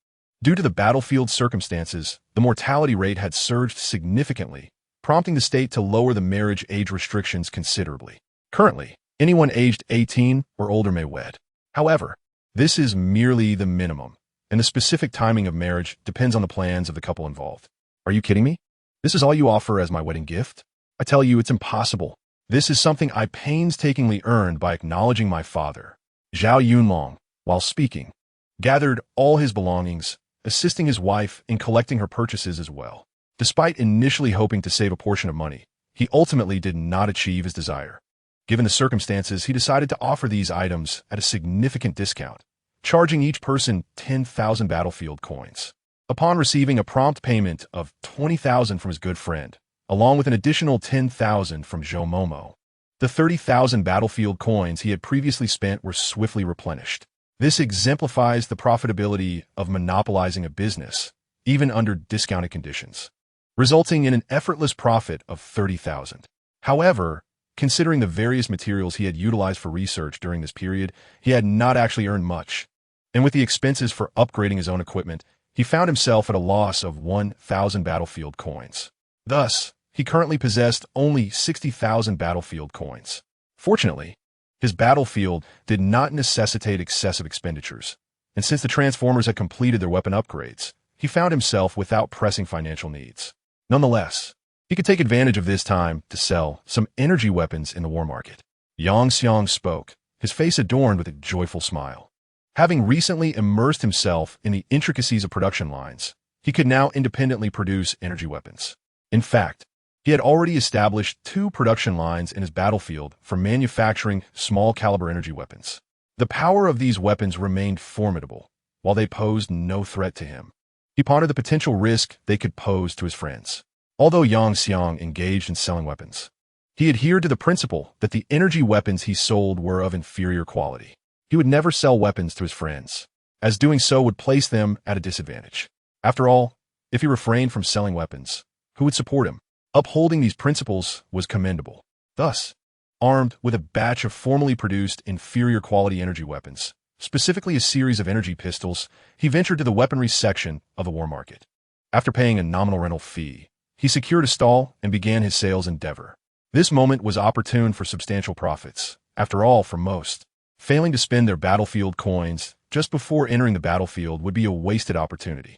Due to the battlefield circumstances, the mortality rate had surged significantly, prompting the state to lower the marriage age restrictions considerably. Currently, anyone aged 18 or older may wed. However, this is merely the minimum, and the specific timing of marriage depends on the plans of the couple involved. Are you kidding me? This is all you offer as my wedding gift? I tell you, it's impossible. This is something I painstakingly earned by acknowledging my father. Zhao Yunlong, while speaking, gathered all his belongings, assisting his wife in collecting her purchases as well. Despite initially hoping to save a portion of money, he ultimately did not achieve his desire. Given the circumstances, he decided to offer these items at a significant discount, charging each person 10,000 battlefield coins. Upon receiving a prompt payment of 20,000 from his good friend, along with an additional 10,000 from Zhou Momo, the 30,000 battlefield coins he had previously spent were swiftly replenished. This exemplifies the profitability of monopolizing a business, even under discounted conditions, resulting in an effortless profit of 30,000. However, considering the various materials he had utilized for research during this period, he had not actually earned much. And with the expenses for upgrading his own equipment, he found himself at a loss of 1,000 battlefield coins. Thus, he currently possessed only 60,000 battlefield coins. Fortunately, his battlefield did not necessitate excessive expenditures, and since the Transformers had completed their weapon upgrades, he found himself without pressing financial needs. Nonetheless, he could take advantage of this time to sell some energy weapons in the war market. Yang Xiang spoke, his face adorned with a joyful smile. Having recently immersed himself in the intricacies of production lines, he could now independently produce energy weapons. In fact, he had already established 2 production lines in his battlefield for manufacturing small-caliber energy weapons. The power of these weapons remained formidable, while they posed no threat to him. He pondered the potential risk they could pose to his friends. Although Yang Xiang engaged in selling weapons, he adhered to the principle that the energy weapons he sold were of inferior quality. He would never sell weapons to his friends, as doing so would place them at a disadvantage. After all, if he refrained from selling weapons, who would support him? Upholding these principles was commendable. Thus, armed with a batch of formally produced inferior quality energy weapons, specifically a series of energy pistols, he ventured to the weaponry section of the war market. After paying a nominal rental fee, he secured a stall and began his sales endeavor. This moment was opportune for substantial profits. After all, for most, failing to spend their battlefield coins just before entering the battlefield would be a wasted opportunity.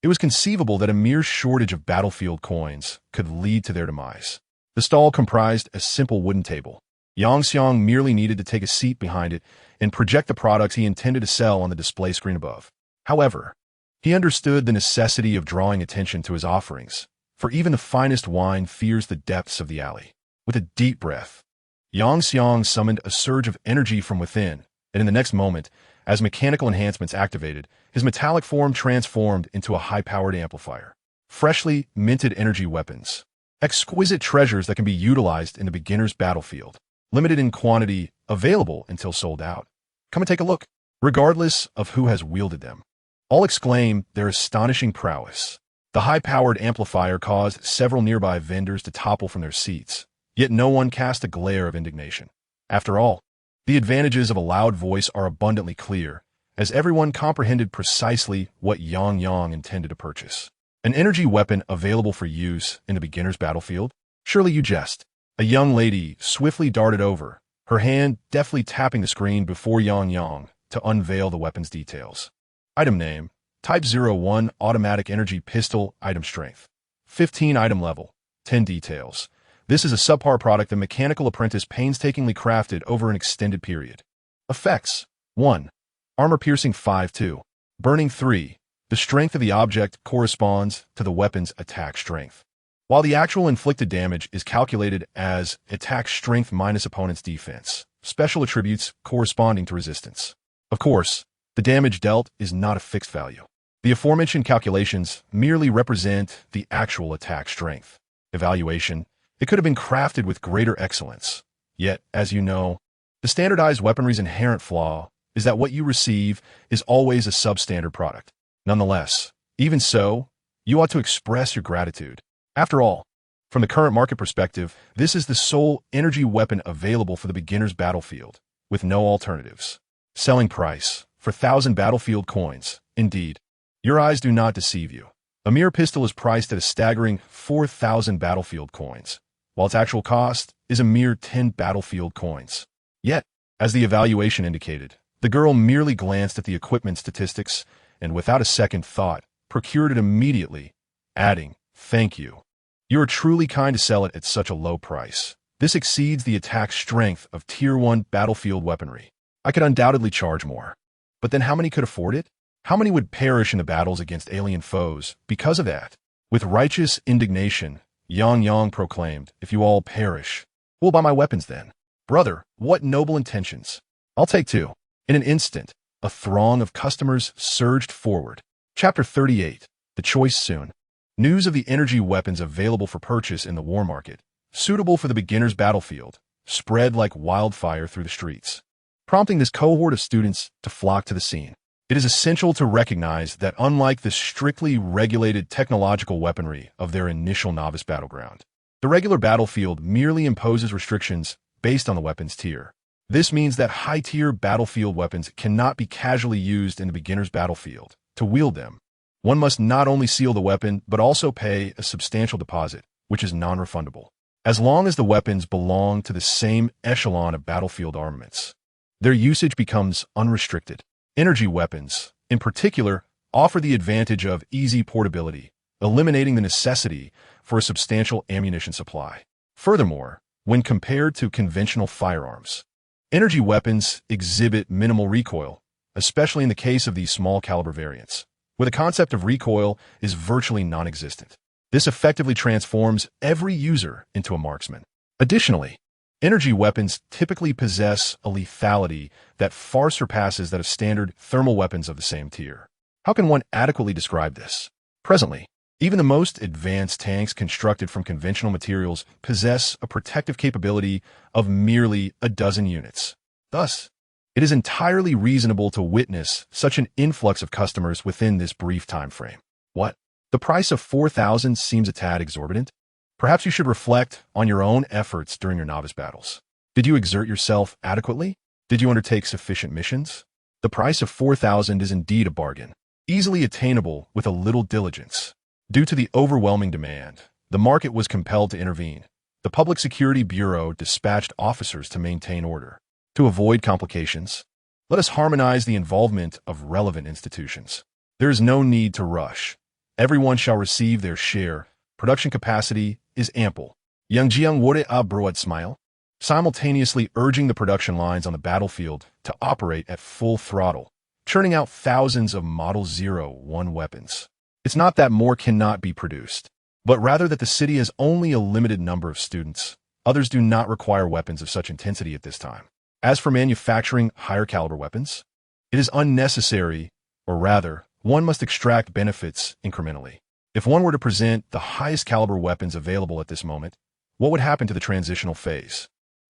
It was conceivable that a mere shortage of battlefield coins could lead to their demise. The stall comprised a simple wooden table. Yang Xiang merely needed to take a seat behind it and project the products he intended to sell on the display screen above. However, he understood the necessity of drawing attention to his offerings, for even the finest wine fears the depths of the alley. With a deep breath, Yang Xiang summoned a surge of energy from within, and in the next moment, as mechanical enhancements activated, his metallic form transformed into a high-powered amplifier. Freshly minted energy weapons. Exquisite treasures that can be utilized in the beginner's battlefield. Limited in quantity, available until sold out. Come and take a look. Regardless of who has wielded them, all exclaim their astonishing prowess. The high-powered amplifier caused several nearby vendors to topple from their seats, yet no one cast a glare of indignation. After all, the advantages of a loud voice are abundantly clear, as everyone comprehended precisely what Yang Yang intended to purchase. An energy weapon available for use in the beginner's battlefield? Surely you jest. A young lady swiftly darted over, her hand deftly tapping the screen before Yang Yang to unveil the weapon's details. Item name: Type 01 Automatic Energy Pistol. Item strength: 15. Item level: 10. Details: This is a subpar product the mechanical apprentice painstakingly crafted over an extended period. Effects: 1. Armor piercing 5-2. Burning 3. The strength of the object corresponds to the weapon's attack strength, while the actual inflicted damage is calculated as attack strength minus opponent's defense, special attributes corresponding to resistance. Of course, the damage dealt is not a fixed value. The aforementioned calculations merely represent the actual attack strength. Evaluation: It could have been crafted with greater excellence. Yet, as you know, the standardized weaponry's inherent flaw is that what you receive is always a substandard product. Nonetheless, even so, you ought to express your gratitude. After all, from the current market perspective, this is the sole energy weapon available for the beginner's battlefield, with no alternatives. Selling price: for 1,000 battlefield coins. Indeed, your eyes do not deceive you. A mere pistol is priced at a staggering 4,000 battlefield coins, while its actual cost is a mere 10 battlefield coins. Yet, as the evaluation indicated, the girl merely glanced at the equipment statistics and without a second thought, procured it immediately, adding, "Thank you. You are truly kind to sell it at such a low price. This exceeds the attack strength of Tier 1 battlefield weaponry. I could undoubtedly charge more. But then how many could afford it? How many would perish in the battles against alien foes because of that?" With righteous indignation, Yang proclaimed, "If you all perish, who will buy my weapons then? Brother, what noble intentions. I'll take two." In an instant, a throng of customers surged forward. Chapter 38. The Choice Soon. News of the energy weapons available for purchase in the war market, suitable for the beginner's battlefield, spread like wildfire through the streets, prompting this cohort of students to flock to the scene. It is essential to recognize that unlike the strictly regulated technological weaponry of their initial novice battleground, the regular battlefield merely imposes restrictions based on the weapon's tier. This means that high-tier battlefield weapons cannot be casually used in the beginner's battlefield. To wield them, one must not only seal the weapon, but also pay a substantial deposit, which is non-refundable, as long as the weapons belong to the same echelon of battlefield armaments. Their usage becomes unrestricted. Energy weapons, in particular, offer the advantage of easy portability, eliminating the necessity for a substantial ammunition supply. Furthermore, when compared to conventional firearms, energy weapons exhibit minimal recoil, especially in the case of these small-caliber variants, where the concept of recoil is virtually non-existent. This effectively transforms every user into a marksman. Additionally, energy weapons typically possess a lethality that far surpasses that of standard thermal weapons of the same tier. How can one adequately describe this? Presently, even the most advanced tanks constructed from conventional materials possess a protective capability of merely a dozen units. Thus, it is entirely reasonable to witness such an influx of customers within this brief time frame. What? The price of 4,000 seems a tad exorbitant? Perhaps you should reflect on your own efforts during your novice battles. Did you exert yourself adequately? Did you undertake sufficient missions? The price of 4,000 is indeed a bargain, easily attainable with a little diligence. Due to the overwhelming demand, the market was compelled to intervene. The Public Security Bureau dispatched officers to maintain order. To avoid complications, let us harmonize the involvement of relevant institutions. There is no need to rush. Everyone shall receive their share. Production capacity is ample. Yang Jiang wore a broad smile, simultaneously urging the production lines on the battlefield to operate at full throttle, churning out thousands of Model 01 weapons. It's not that more cannot be produced, but rather that the city has only a limited number of students. Others do not require weapons of such intensity at this time. As for manufacturing higher caliber weapons, it is unnecessary, or rather, one must extract benefits incrementally. If one were to present the highest caliber weapons available at this moment, what would happen to the transitional phase?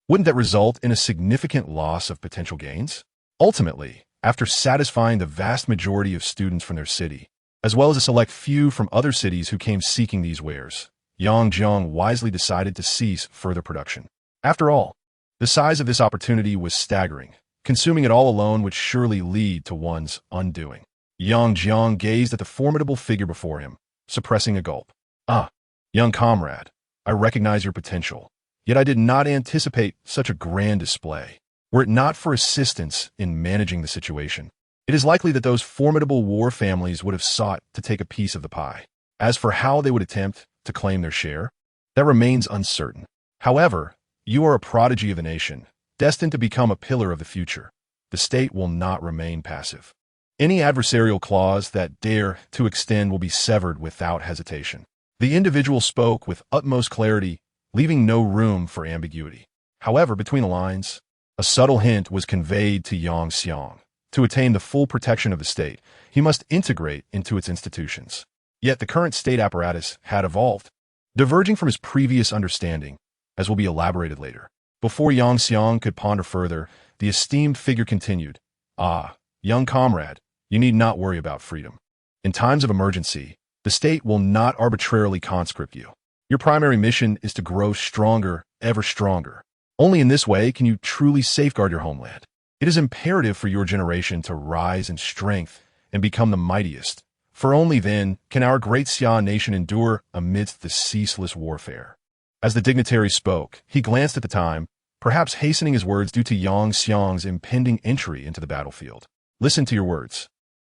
Wouldn't that result in a significant loss of potential gains? Ultimately, after satisfying the vast majority of students from their city, as well as a select few from other cities who came seeking these wares, Yang Jiang wisely decided to cease further production. After all, the size of this opportunity was staggering. Consuming it all alone would surely lead to one's undoing. Yang Jiang gazed at the formidable figure before him, suppressing a gulp. "Ah, young comrade, I recognize your potential, yet I did not anticipate such a grand display. Were it not for assistance in managing the situation, it is likely that those formidable war families would have sought to take a piece of the pie. As for how they would attempt to claim their share, that remains uncertain. However, you are a prodigy of the nation, destined to become a pillar of the future. The state will not remain passive. Any adversarial clause that dare to extend will be severed without hesitation." The individual spoke with utmost clarity, leaving no room for ambiguity. However, between the lines, a subtle hint was conveyed to Yang Xiang. To attain the full protection of the state, he must integrate into its institutions. Yet the current state apparatus had evolved, diverging from his previous understanding, as will be elaborated later. Before Yang Xiang could ponder further, the esteemed figure continued, "Ah, young comrade, you need not worry about freedom. In times of emergency, the state will not arbitrarily conscript you. Your primary mission is to grow stronger, ever stronger. Only in this way can you truly safeguard your homeland. It is imperative for your generation to rise in strength and become the mightiest, for only then can our great Xia nation endure amidst the ceaseless warfare. As the dignitary spoke, he glanced at the time, perhaps hastening his words due to Yang Xiang's impending entry into the battlefield. Listen to your words.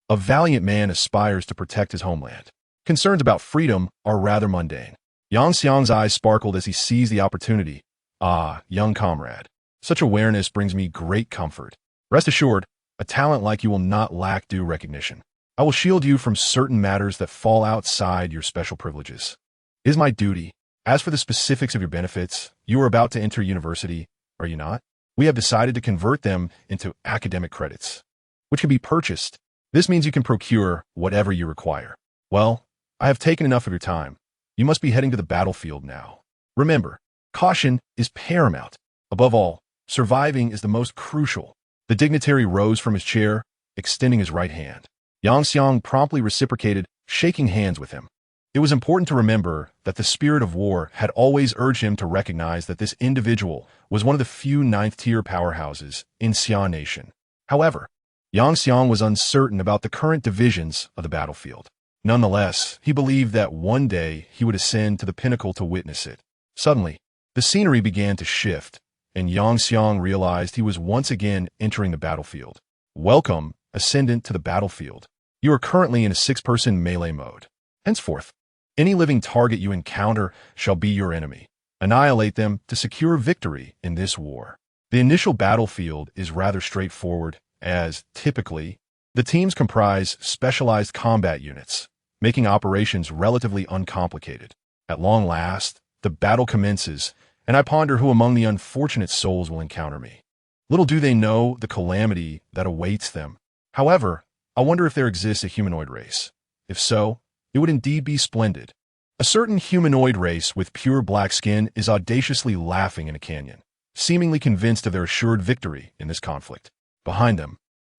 A valiant man aspires to protect his homeland. Concerns about freedom are rather mundane. Yang Xiang's eyes sparkled as he seized the opportunity. Ah, young comrade. Such awareness brings me great comfort. Rest assured, a talent like you will not lack due recognition. I will shield you from certain matters that fall outside your special privileges. It is my duty. As for the specifics of your benefits, you are about to enter university, are you not? We have decided to convert them into academic credits, which can be purchased. This means you can procure whatever you require. Well, I have taken enough of your time. You must be heading to the battlefield now. Remember, caution is paramount. Above all, surviving is the most crucial. The dignitary rose from his chair, extending his right hand. Yang Xiang promptly reciprocated, shaking hands with him. It was important to remember that the spirit of war had always urged him to recognize that this individual was one of the few ninth-tier powerhouses in Xia Nation. However, Yang Xiang was uncertain about the current divisions of the battlefield. Nonetheless, he believed that one day he would ascend to the pinnacle to witness it. Suddenly, the scenery began to shift, and Yang Xiang realized he was once again entering the battlefield. Welcome, Ascendant, to the battlefield. You are currently in a 6-person melee mode. Henceforth, any living target you encounter shall be your enemy. Annihilate them to secure victory in this war. The initial battlefield is rather straightforward, as, typically, the teams comprise specialized combat units, making operations relatively uncomplicated. At long last, the battle commences, and I ponder who among the unfortunate souls will encounter me. Little do they know the calamity that awaits them. However, I wonder if there exists a humanoid race. If so, it would indeed be splendid. A certain humanoid race with pure black skin is audaciously laughing in a canyon, seemingly convinced of their assured victory in this conflict. Behind them,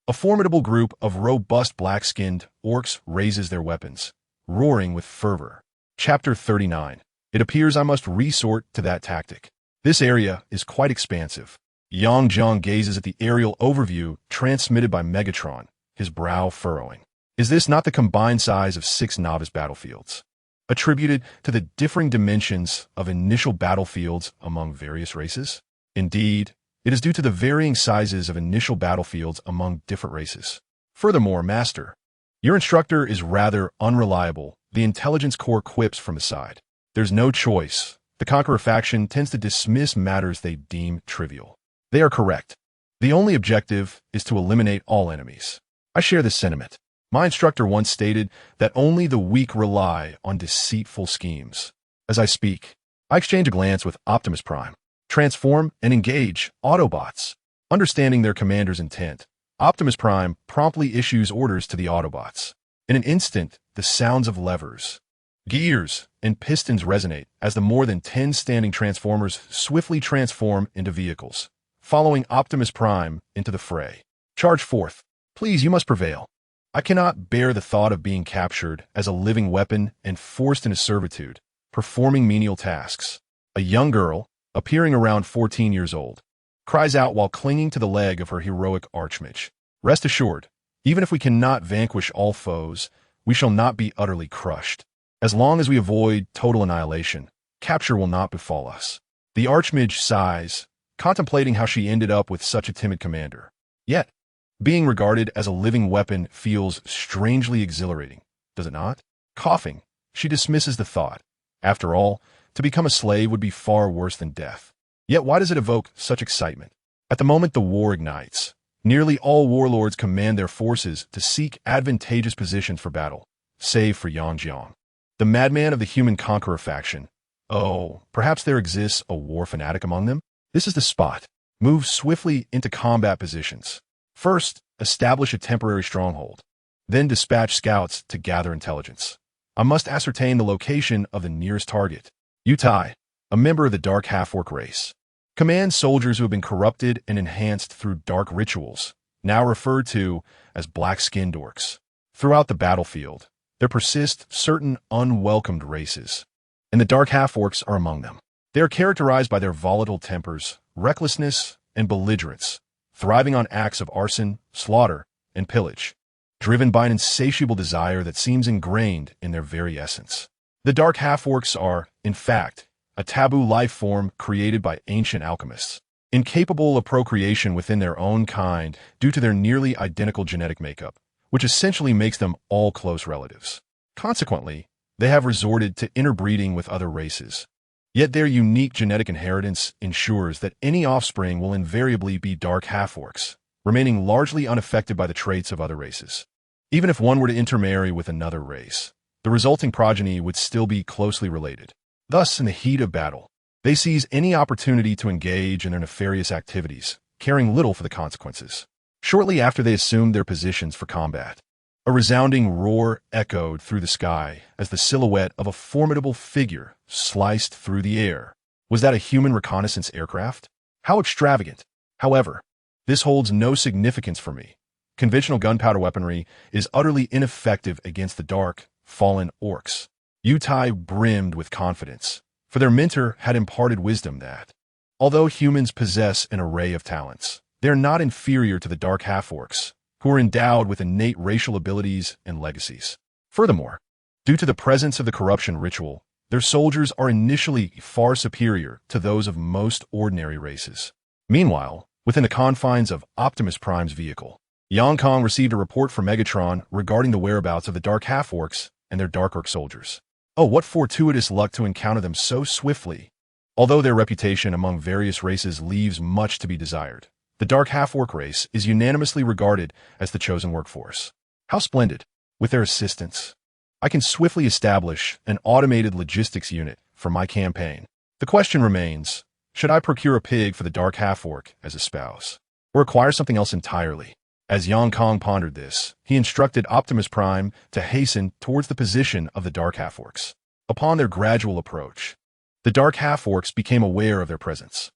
a formidable group of robust black-skinned orcs raises their weapons, roaring with fervor. Chapter 39. It appears I must resort to that tactic. This area is quite expansive. Yang Jiang gazes at the aerial overview transmitted by Megatron, his brow furrowing. Is this not the combined size of 6 novice battlefields, attributed to the differing dimensions of initial battlefields among various races? Indeed, it is due to the varying sizes of initial battlefields among different races. Furthermore, Master, your instructor is rather unreliable, the intelligence core quips from the side. There's no choice. The Conqueror faction tends to dismiss matters they deem trivial. They are correct. The only objective is to eliminate all enemies. I share this sentiment. My instructor once stated that only the weak rely on deceitful schemes. As I speak, I exchange a glance with Optimus Prime. Transform and engage Autobots. Understanding their commander's intent, Optimus Prime promptly issues orders to the Autobots. In an instant, the sounds of levers, gears, and pistons resonate as the more than 10 standing Transformers swiftly transform into vehicles, following Optimus Prime into the fray. Charge forth. Please, you must prevail. I cannot bear the thought of being captured as a living weapon and forced into servitude, performing menial tasks. A young girl, appearing around 14 years old, cries out while clinging to the leg of her heroic archmage. Rest assured, even if we cannot vanquish all foes, we shall not be utterly crushed. As long as we avoid total annihilation, capture will not befall us. The archmage sighs, contemplating how she ended up with such a timid commander. Yet, being regarded as a living weapon feels strangely exhilarating, does it not? Coughing, she dismisses the thought. After all, to become a slave would be far worse than death. Yet why does it evoke such excitement? At the moment the war ignites, nearly all warlords command their forces to seek advantageous positions for battle, save for Yang Jiang, the madman of the human conqueror faction. Oh, perhaps there exists a war fanatic among them? This is the spot. Move swiftly into combat positions. First, establish a temporary stronghold. Then dispatch scouts to gather intelligence. I must ascertain the location of the nearest target. Yutai, a member of the dark half-orc race, commands soldiers who have been corrupted and enhanced through dark rituals, now referred to as black-skinned orcs. Throughout the battlefield, there persist certain unwelcomed races, and the dark half-orcs are among them. They are characterized by their volatile tempers, recklessness, and belligerence, thriving on acts of arson, slaughter, and pillage. driven by an insatiable desire that seems ingrained in their very essence. The dark half-orcs are, in fact, a taboo life form created by ancient alchemists, incapable of procreation within their own kind due to their nearly identical genetic makeup, which essentially makes them all close relatives. Consequently, they have resorted to interbreeding with other races. Yet their unique genetic inheritance ensures that any offspring will invariably be dark half-orcs, remaining largely unaffected by the traits of other races. Even if one were to intermarry with another race, the resulting progeny would still be closely related. Thus, in the heat of battle, they seize any opportunity to engage in their nefarious activities, caring little for the consequences. Shortly after they assumed their positions for combat, a resounding roar echoed through the sky as the silhouette of a formidable figure sliced through the air. Was that a human reconnaissance aircraft? How extravagant! However, this holds no significance for me. Conventional gunpowder weaponry is utterly ineffective against the dark, fallen orcs. Yutai brimmed with confidence, for their mentor had imparted wisdom that, although humans possess an array of talents, they are not inferior to the dark half-orcs, who are endowed with innate racial abilities and legacies. Furthermore, due to the presence of the corruption ritual, their soldiers are initially far superior to those of most ordinary races. Meanwhile, within the confines of Optimus Prime's vehicle, Kong received a report from Megatron regarding the whereabouts of the dark half-orcs and their dark orc soldiers. Oh, what fortuitous luck to encounter them so swiftly! Although their reputation among various races leaves much to be desired, the dark half-orc race is unanimously regarded as the chosen workforce. How splendid! With their assistance, I can swiftly establish an automated logistics unit for my campaign. The question remains, should I procure a pig for the dark half-orc as a spouse, or acquire something else entirely? As Kong pondered this, he instructed Optimus Prime to hasten towards the position of the dark half-orcs. Upon their gradual approach, the dark half-orcs became aware of their presence.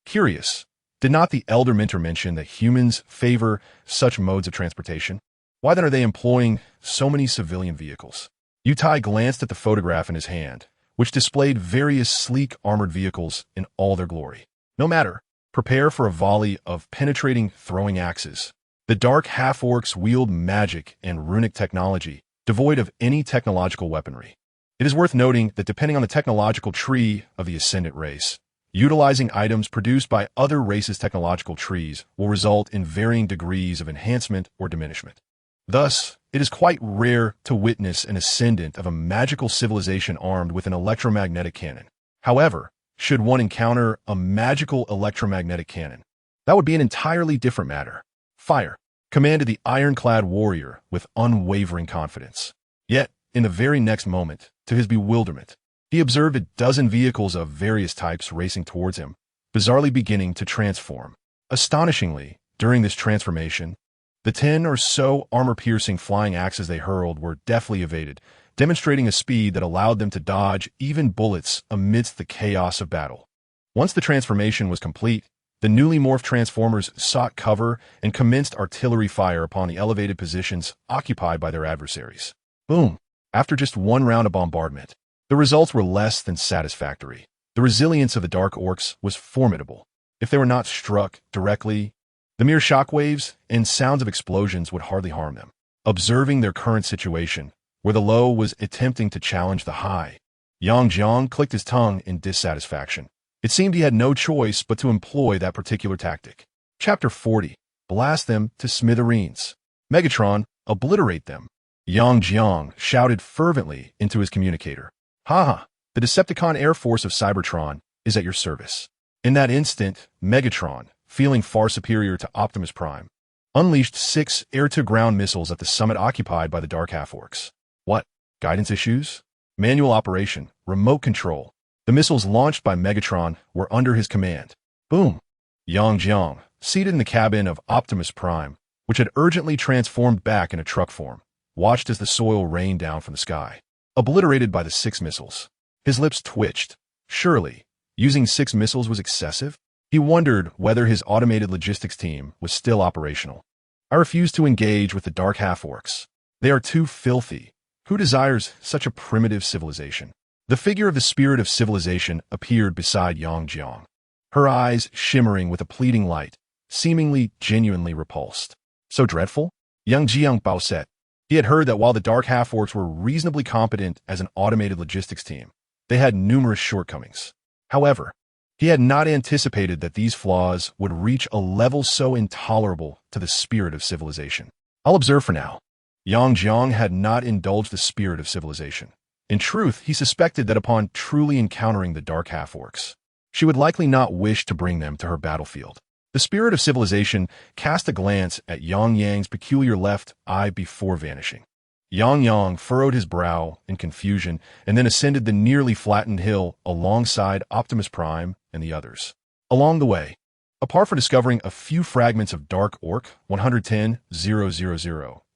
Curious. Did not the elder mentor mention that humans favor such modes of transportation? Why then are they employing so many civilian vehicles? Yutai glanced at the photograph in his hand, which displayed various sleek armored vehicles in all their glory. No matter, prepare for a volley of penetrating throwing axes. The dark half-orcs wield magic and runic technology, devoid of any technological weaponry. It is worth noting that depending on the technological tree of the ascendant race, utilizing items produced by other races' technological trees will result in varying degrees of enhancement or diminishment. Thus, it is quite rare to witness an ascendant of a magical civilization armed with an electromagnetic cannon. However, should one encounter a magical electromagnetic cannon, that would be an entirely different matter. Fire, commanded the ironclad warrior with unwavering confidence. Yet, in the very next moment, to his bewilderment, he observed a dozen vehicles of various types racing towards him, bizarrely beginning to transform. Astonishingly, during this transformation, the 10 or so armor-piercing flying axes they hurled were deftly evaded, demonstrating a speed that allowed them to dodge even bullets amidst the chaos of battle. Once the transformation was complete, the newly morphed Transformers sought cover and commenced artillery fire upon the elevated positions occupied by their adversaries. Boom! After just one round of bombardment, the results were less than satisfactory. The resilience of the Dark Orcs was formidable. If they were not struck directly, the mere shockwaves and sounds of explosions would hardly harm them. Observing their current situation, where the low was attempting to challenge the high, Yang clicked his tongue in dissatisfaction. It seemed he had no choice but to employ that particular tactic. Chapter 40. Blast them to smithereens. Megatron, obliterate them. Yang shouted fervently into his communicator. Haha, the Decepticon Air Force of Cybertron is at your service. In that instant, Megatron, feeling far superior to Optimus Prime, unleashed 6 air-to-ground missiles at the summit occupied by the Dark Half-Orcs. What? Guidance issues? Manual operation, remote control. The missiles launched by Megatron were under his command. Boom! Yang, seated in the cabin of Optimus Prime, which had urgently transformed back into truck form, watched as the soil rained down from the sky, obliterated by the 6 missiles. His lips twitched. Surely, using 6 missiles was excessive? He wondered whether his automated logistics team was still operational. I refuse to engage with the Dark Half-Orcs. They are too filthy. Who desires such a primitive civilization? The figure of the spirit of civilization appeared beside Yang, her eyes shimmering with a pleading light, seemingly genuinely repulsed. So dreadful? Young Jiang Bao said. He had heard that while the Dark Half-Orcs were reasonably competent as an automated logistics team, they had numerous shortcomings. However, he had not anticipated that these flaws would reach a level so intolerable to the spirit of civilization. I'll observe for now. Yang Jiang had not indulged the spirit of civilization. In truth, he suspected that upon truly encountering the Dark Half-Orcs, she would likely not wish to bring them to her battlefield. The spirit of civilization cast a glance at Yang Yang's peculiar left eye before vanishing. Yang Yang furrowed his brow in confusion and then ascended the nearly flattened hill alongside Optimus Prime and the others. Along the way, apart from discovering a few fragments of Dark Orc 110,000,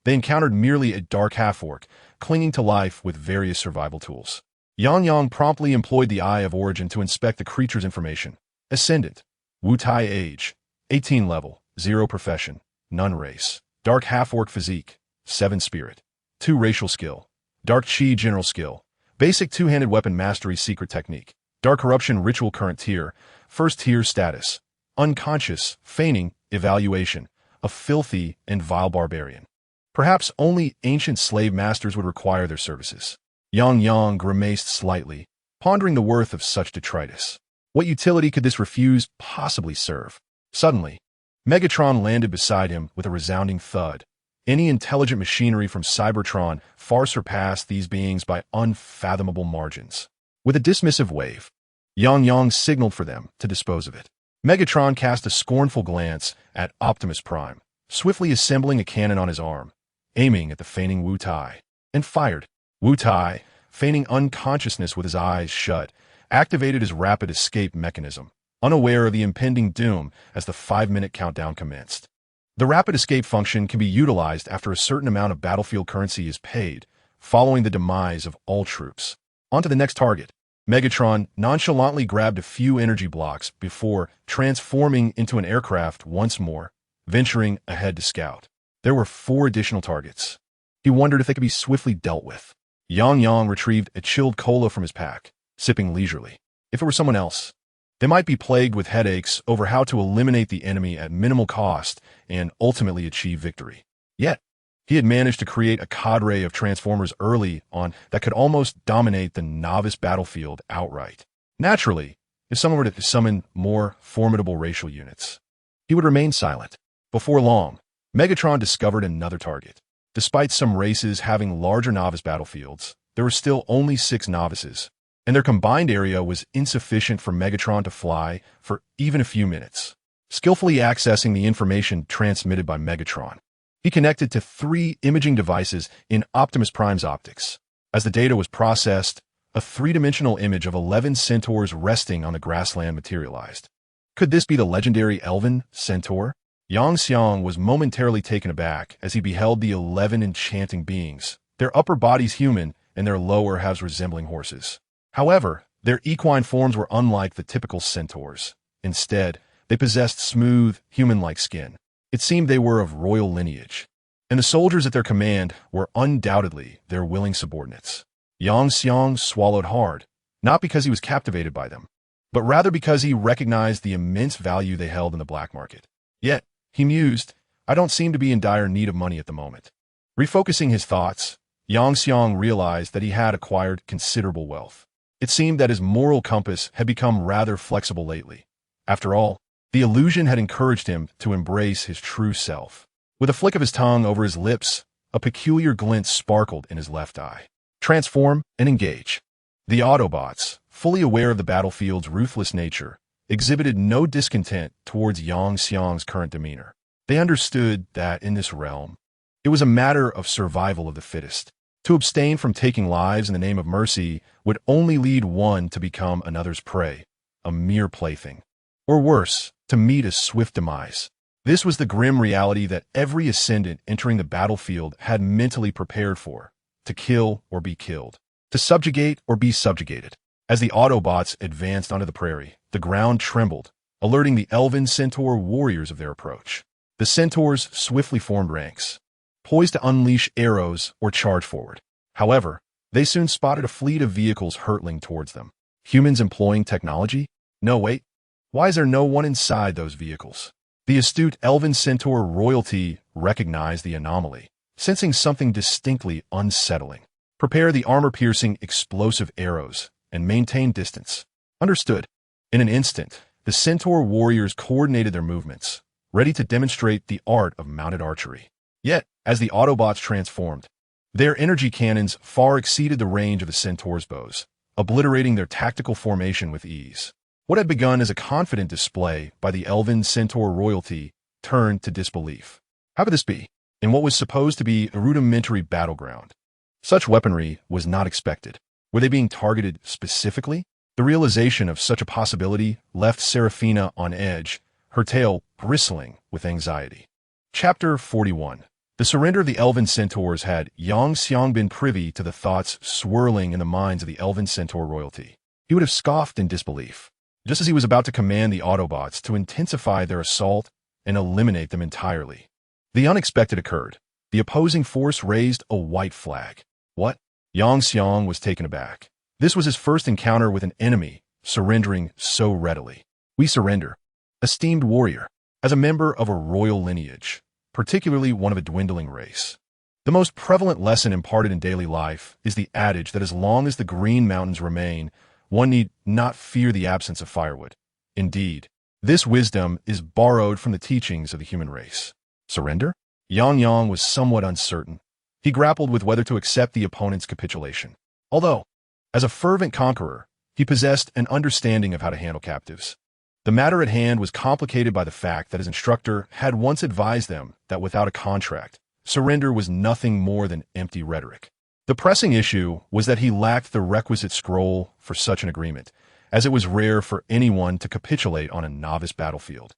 they encountered merely a Dark Half-Orc clinging to life with various survival tools. Yang Yang promptly employed the Eye of Origin to inspect the creature's information. Ascendant, Wu Tai age, 18 level, 0 profession, none race, Dark Half-Orc physique, 7 spirit, 2 racial skill, Dark Chi general skill, basic two-handed weapon mastery secret technique, Dark Corruption ritual current tier, first tier status, unconscious, feigning, evaluation, a filthy and vile barbarian. Perhaps only ancient slave masters would require their services. Yang Yang grimaced slightly, pondering the worth of such detritus. What utility could this refuse possibly serve? Suddenly, Megatron landed beside him with a resounding thud. Any intelligent machinery from Cybertron far surpassed these beings by unfathomable margins. With a dismissive wave, Yang Yang signaled for them to dispose of it. Megatron cast a scornful glance at Optimus Prime, swiftly assembling a cannon on his arm, aiming at the feigning Wu Tai, and fired. Wu Tai, feigning unconsciousness with his eyes shut, activated his rapid escape mechanism, unaware of the impending doom as the 5-minute countdown commenced. The rapid escape function can be utilized after a certain amount of battlefield currency is paid, following the demise of all troops. On to the next target. Megatron nonchalantly grabbed a few energy blocks before transforming into an aircraft once more, venturing ahead to scout. There were 4 additional targets. He wondered if they could be swiftly dealt with. Yang Yang retrieved a chilled cola from his pack, sipping leisurely. If it were someone else, they might be plagued with headaches over how to eliminate the enemy at minimal cost and ultimately achieve victory. Yet, he had managed to create a cadre of Transformers early on that could almost dominate the novice battlefield outright. Naturally, if someone were to summon more formidable racial units, he would remain silent. Before long, Megatron discovered another target. Despite some races having larger novice battlefields, there were still only 6 novices, and their combined area was insufficient for Megatron to fly for even a few minutes. Skillfully accessing the information transmitted by Megatron, he connected to 3 imaging devices in Optimus Prime's optics. As the data was processed, a 3-dimensional image of 11 centaurs resting on the grassland materialized. Could this be the legendary elven centaur? Yang Xiang was momentarily taken aback as he beheld the 11 enchanting beings, their upper bodies human and their lower halves resembling horses. However, their equine forms were unlike the typical centaurs. Instead, they possessed smooth, human-like skin. It seemed they were of royal lineage, and the soldiers at their command were undoubtedly their willing subordinates. Yang Xiang swallowed hard, not because he was captivated by them, but rather because he recognized the immense value they held in the black market. Yet, he mused, I don't seem to be in dire need of money at the moment. Refocusing his thoughts, Yang Xiang realized that he had acquired considerable wealth. It seemed that his moral compass had become rather flexible lately. After all, the illusion had encouraged him to embrace his true self. With a flick of his tongue over his lips, a peculiar glint sparkled in his left eye. Transform and engage. The Autobots, fully aware of the battlefield's ruthless nature, exhibited no discontent towards Yang Xiang's current demeanor. They understood that in this realm, it was a matter of survival of the fittest. To abstain from taking lives in the name of mercy would only lead one to become another's prey, a mere plaything. Or worse, to meet a swift demise. This was the grim reality that every ascendant entering the battlefield had mentally prepared for, to kill or be killed, to subjugate or be subjugated. As the Autobots advanced onto the prairie, the ground trembled, alerting the elven centaur warriors of their approach. The centaurs swiftly formed ranks, poised to unleash arrows or charge forward. However, they soon spotted a fleet of vehicles hurtling towards them. Humans employing technology? No, wait. Why is there no one inside those vehicles? The astute elven centaur royalty recognized the anomaly, sensing something distinctly unsettling. Prepare the armor-piercing explosive arrows and maintain distance. Understood. In an instant, the centaur warriors coordinated their movements, ready to demonstrate the art of mounted archery. Yet, as the Autobots transformed, their energy cannons far exceeded the range of the centaur's bows, obliterating their tactical formation with ease. What had begun as a confident display by the elven centaur royalty turned to disbelief. How could this be? In what was supposed to be a rudimentary battleground, such weaponry was not expected. Were they being targeted specifically? The realization of such a possibility left Serafina on edge, her tail bristling with anxiety. Chapter 41. The surrender of the elven centaurs had Yang Xiang been privy to the thoughts swirling in the minds of the elven centaur royalty. He would have scoffed in disbelief, just as he was about to command the Autobots to intensify their assault and eliminate them entirely. The unexpected occurred. The opposing force raised a white flag. What? Yang Xiang was taken aback. This was his first encounter with an enemy surrendering so readily. We surrender. Esteemed warrior, as a member of a royal lineage, particularly one of a dwindling race. The most prevalent lesson imparted in daily life is the adage that as long as the Green Mountains remain, one need not fear the absence of firewood. Indeed, this wisdom is borrowed from the teachings of the human race. Surrender? Yang was somewhat uncertain. He grappled with whether to accept the opponent's capitulation. Although, as a fervent conqueror, he possessed an understanding of how to handle captives. The matter at hand was complicated by the fact that his instructor had once advised them that without a contract, surrender was nothing more than empty rhetoric. The pressing issue was that he lacked the requisite scroll for such an agreement, as it was rare for anyone to capitulate on a novice battlefield.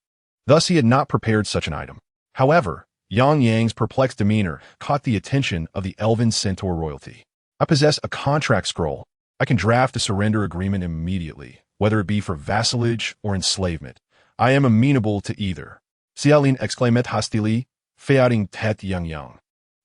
Thus he had not prepared such an item. However, Yang's perplexed demeanor caught the attention of the elven centaur royalty. I possess a contract scroll. I can draft a surrender agreement immediately, whether it be for vassalage or enslavement. I am amenable to either. Xiaolin exclaimed hastily, fayouting tête Yang.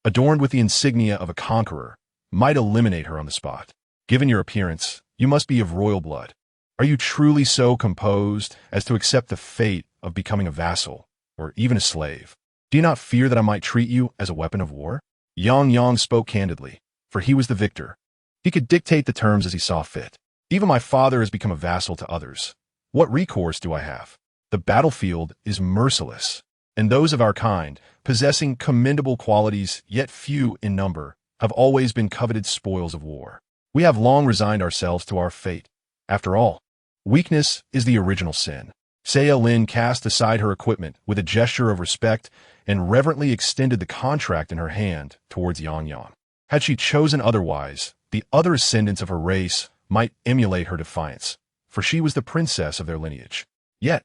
Adorned with the insignia of a conqueror, might eliminate her on the spot. Given your appearance, you must be of royal blood. Are you truly so composed as to accept the fate of becoming a vassal, or even a slave? Do you not fear that I might treat you as a weapon of war? Yang spoke candidly, for he was the victor. He could dictate the terms as he saw fit. Even my father has become a vassal to others. What recourse do I have? The battlefield is merciless, and those of our kind, possessing commendable qualities yet few in number, have always been coveted spoils of war. We have long resigned ourselves to our fate. After all, weakness is the original sin. Seya Lin cast aside her equipment with a gesture of respect and reverently extended the contract in her hand towards Yang. Had she chosen otherwise, the other ascendants of her race might emulate her defiance, for she was the princess of their lineage. Yet,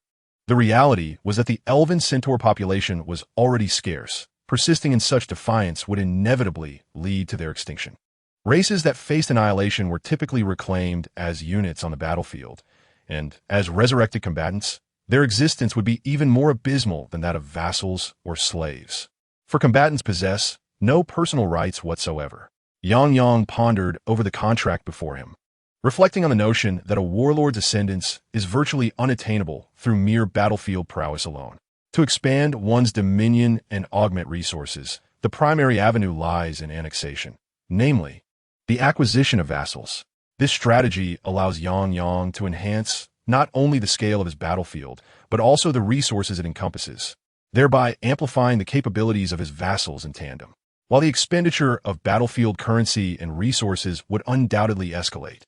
the reality was that the elven centaur population was already scarce. Persisting in such defiance would inevitably lead to their extinction. Races that faced annihilation were typically reclaimed as units on the battlefield, and as resurrected combatants, their existence would be even more abysmal than that of vassals or slaves. For combatants possess no personal rights whatsoever. Yang pondered over the contract before him, reflecting on the notion that a warlord's ascendance is virtually unattainable through mere battlefield prowess alone. To expand one's dominion and augment resources, the primary avenue lies in annexation, namely, the acquisition of vassals. This strategy allows Yang to enhance not only the scale of his battlefield, but also the resources it encompasses, thereby amplifying the capabilities of his vassals in tandem. While the expenditure of battlefield currency and resources would undoubtedly escalate,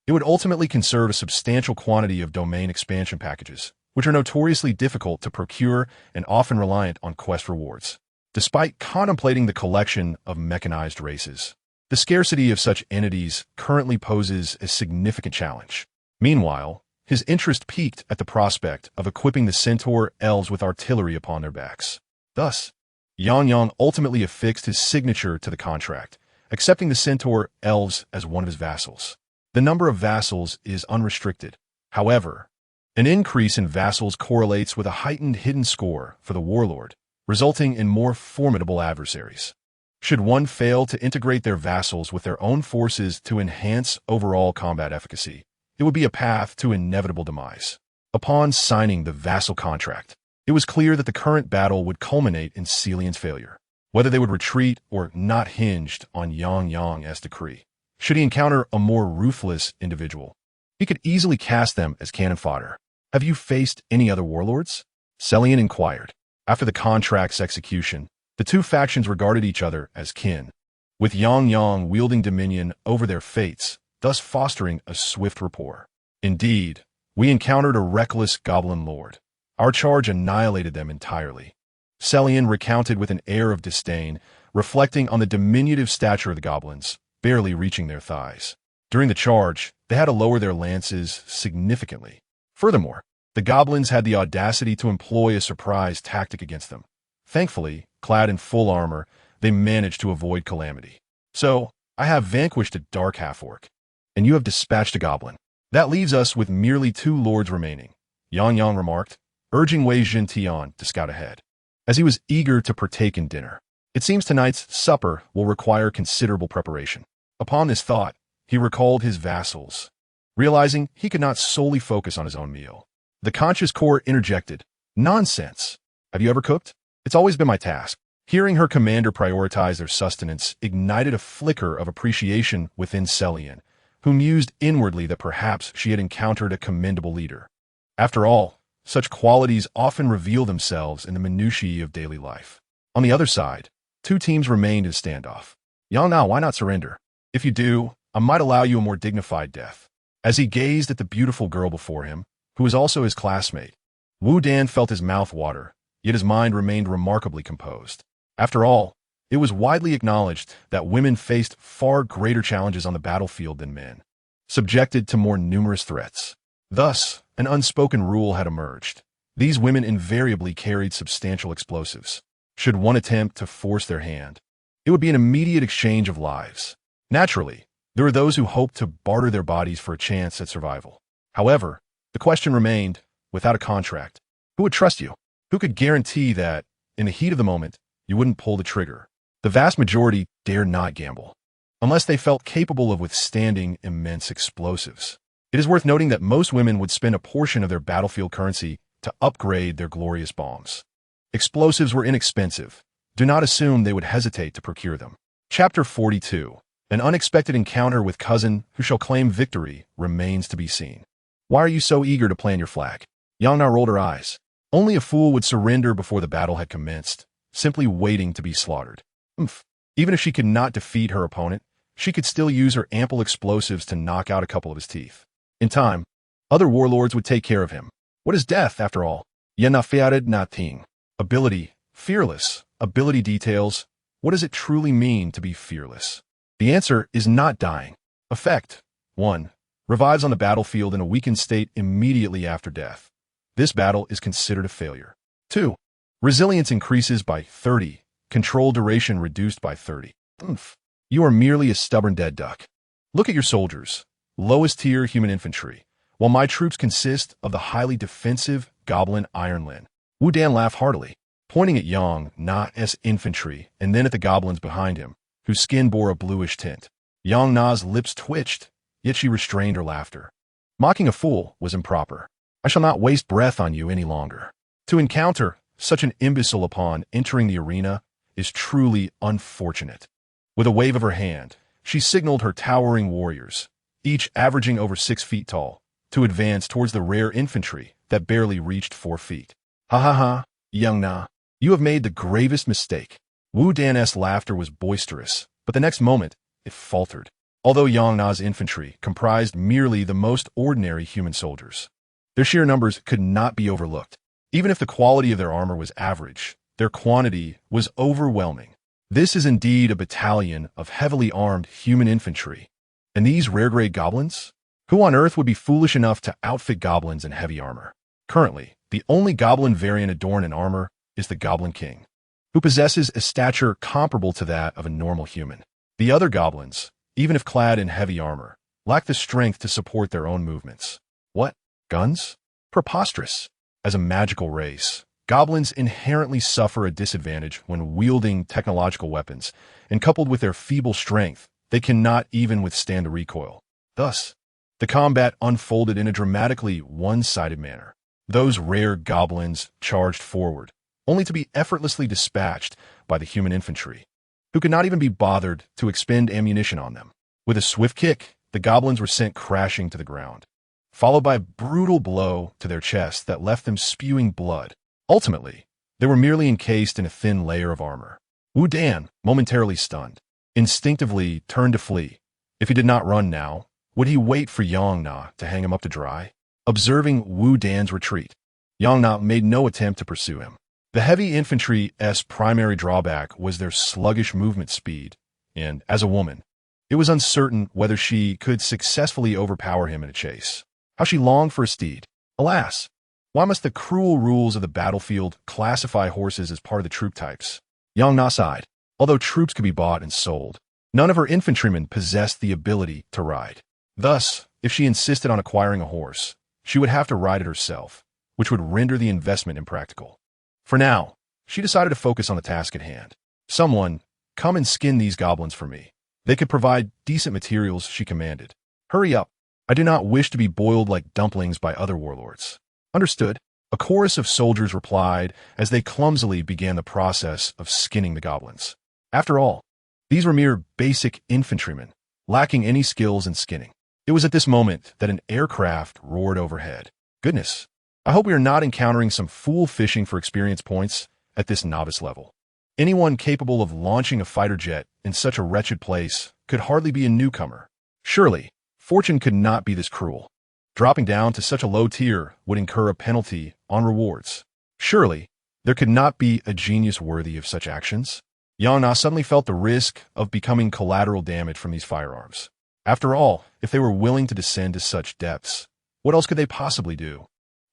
it would ultimately conserve a substantial quantity of domain expansion packages, which are notoriously difficult to procure and often reliant on quest rewards. Despite contemplating the collection of mechanized races, the scarcity of such entities currently poses a significant challenge. Meanwhile, his interest piqued at the prospect of equipping the centaur elves with artillery upon their backs. Thus, Yang ultimately affixed his signature to the contract, accepting the centaur elves as one of his vassals. The number of vassals is unrestricted. However, an increase in vassals correlates with a heightened hidden score for the warlord, resulting in more formidable adversaries. Should one fail to integrate their vassals with their own forces to enhance overall combat efficacy, it would be a path to inevitable demise. Upon signing the vassal contract, It was clear that the current battle would culminate in Celian's failure. Whether they would retreat or not hinged on Yang-Yang's decree. Should he encounter a more ruthless individual, he could easily cast them as cannon fodder. Have you faced any other warlords? Celian inquired. After the contract's execution, the two factions regarded each other as kin, with Yang wielding dominion over their fates, thus fostering a swift rapport. Indeed, we encountered a reckless goblin lord. Our charge annihilated them entirely. Celian recounted with an air of disdain, reflecting on the diminutive stature of the goblins, barely reaching their thighs. During the charge, they had to lower their lances significantly. Furthermore, the goblins had the audacity to employ a surprise tactic against them. Thankfully, clad in full armor, they managed to avoid calamity. So, I have vanquished a dark half-orc, and you have dispatched a goblin. That leaves us with merely 2 lords remaining, Yang remarked, urging Wei Jin-Tian to scout ahead. As he was eager to partake in dinner, it seems tonight's supper will require considerable preparation. Upon this thought, he recalled his vassals, realizing he could not solely focus on his own meal. The conscious core interjected, "Nonsense. Have you ever cooked? It's always been my task." Hearing her commander prioritize their sustenance ignited a flicker of appreciation within Celian, who mused inwardly that perhaps she had encountered a commendable leader. After all, such qualities often reveal themselves in the minutiae of daily life. On the other side, 2 teams remained in standoff. Yang Na, why not surrender? If you do, I might allow you a more dignified death. As he gazed at the beautiful girl before him, who was also his classmate, Wu Dan felt his mouth water, yet his mind remained remarkably composed. After all, it was widely acknowledged that women faced far greater challenges on the battlefield than men, subjected to more numerous threats. Thus, an unspoken rule had emerged. These women invariably carried substantial explosives. Should one attempt to force their hand, it would be an immediate exchange of lives. Naturally, there were those who hoped to barter their bodies for a chance at survival. However, the question remained, without a contract, who would trust you? Who could guarantee that, in the heat of the moment, you wouldn't pull the trigger? The vast majority dared not gamble, unless they felt capable of withstanding immense explosives. It is worth noting that most women would spend a portion of their battlefield currency to upgrade their glorious bombs. Explosives were inexpensive. Do not assume they would hesitate to procure them. Chapter 42. An unexpected encounter with cousin who shall claim victory remains to be seen. Why are you so eager to plant your flag? Yang Na rolled her eyes. Only a fool would surrender before the battle had commenced, simply waiting to be slaughtered. Even if she could not defeat her opponent, she could still use her ample explosives to knock out a couple of his teeth. In time, other warlords would take care of him. What is death, after all? Yen na fiated na ting. Ability, fearless. Ability details. What does it truly mean to be fearless? The answer is not dying. Effect. 1. Revives on the battlefield in a weakened state immediately after death. This battle is considered a failure. 2. Resilience increases by 30. Control duration reduced by 30. You are merely a stubborn dead duck. Look at your soldiers. Lowest tier human infantry, while my troops consist of the highly defensive goblin Ironlin. Wu Dan laughed heartily, pointing at Yang Na's infantry and then at the goblins behind him, whose skin bore a bluish tint. Yang Na's lips twitched, yet she restrained her laughter. Mocking a fool was improper. I shall not waste breath on you any longer. To encounter such an imbecile upon entering the arena is truly unfortunate. With a wave of her hand, she signaled her towering warriors, each averaging over 6 feet tall, to advance towards the rare infantry that barely reached 4 feet. Ha ha ha, Yang Na, you have made the gravest mistake. Wu Dan's laughter was boisterous, but the next moment, it faltered. Although Yang Na's infantry comprised merely the most ordinary human soldiers, their sheer numbers could not be overlooked. Even if the quality of their armor was average, their quantity was overwhelming. This is indeed a battalion of heavily armed human infantry. And these rare-grade goblins? Who on earth would be foolish enough to outfit goblins in heavy armor? Currently, the only goblin variant adorned in armor is the Goblin King, who possesses a stature comparable to that of a normal human. The other goblins, even if clad in heavy armor, lack the strength to support their own movements. What? Guns? Preposterous. As a magical race, goblins inherently suffer a disadvantage when wielding technological weapons, and coupled with their feeble strength, they cannot even withstand the recoil. Thus, the combat unfolded in a dramatically one-sided manner. Those rare goblins charged forward, only to be effortlessly dispatched by the human infantry, who could not even be bothered to expend ammunition on them. With a swift kick, the goblins were sent crashing to the ground, followed by a brutal blow to their chests that left them spewing blood. Ultimately, they were merely encased in a thin layer of armor. Wu Dan, momentarily stunned, instinctively turned to flee. If he did not run now, would he wait for Yang Na to hang him up to dry? Observing Wu Dan's retreat, Yang Na made no attempt to pursue him. The heavy infantry's primary drawback was their sluggish movement speed, and, as a woman, it was uncertain whether she could successfully overpower him in a chase. How she longed for a steed. Alas, why must the cruel rules of the battlefield classify horses as part of the troop types? Yang Na sighed. Although troops could be bought and sold, none of her infantrymen possessed the ability to ride. Thus, if she insisted on acquiring a horse, she would have to ride it herself, which would render the investment impractical. For now, she decided to focus on the task at hand. Someone, come and skin these goblins for me. They could provide decent materials, she commanded. Hurry up. I do not wish to be boiled like dumplings by other warlords. Understood. A chorus of soldiers replied as they clumsily began the process of skinning the goblins. After all, these were mere basic infantrymen, lacking any skills in skinning. It was at this moment that an aircraft roared overhead. Goodness, I hope we are not encountering some fool fishing for experience points at this novice level. Anyone capable of launching a fighter jet in such a wretched place could hardly be a newcomer. Surely, fortune could not be this cruel. Dropping down to such a low tier would incur a penalty on rewards. Surely, there could not be a genius worthy of such actions. Yang Na suddenly felt the risk of becoming collateral damage from these firearms. After all, if they were willing to descend to such depths, what else could they possibly do?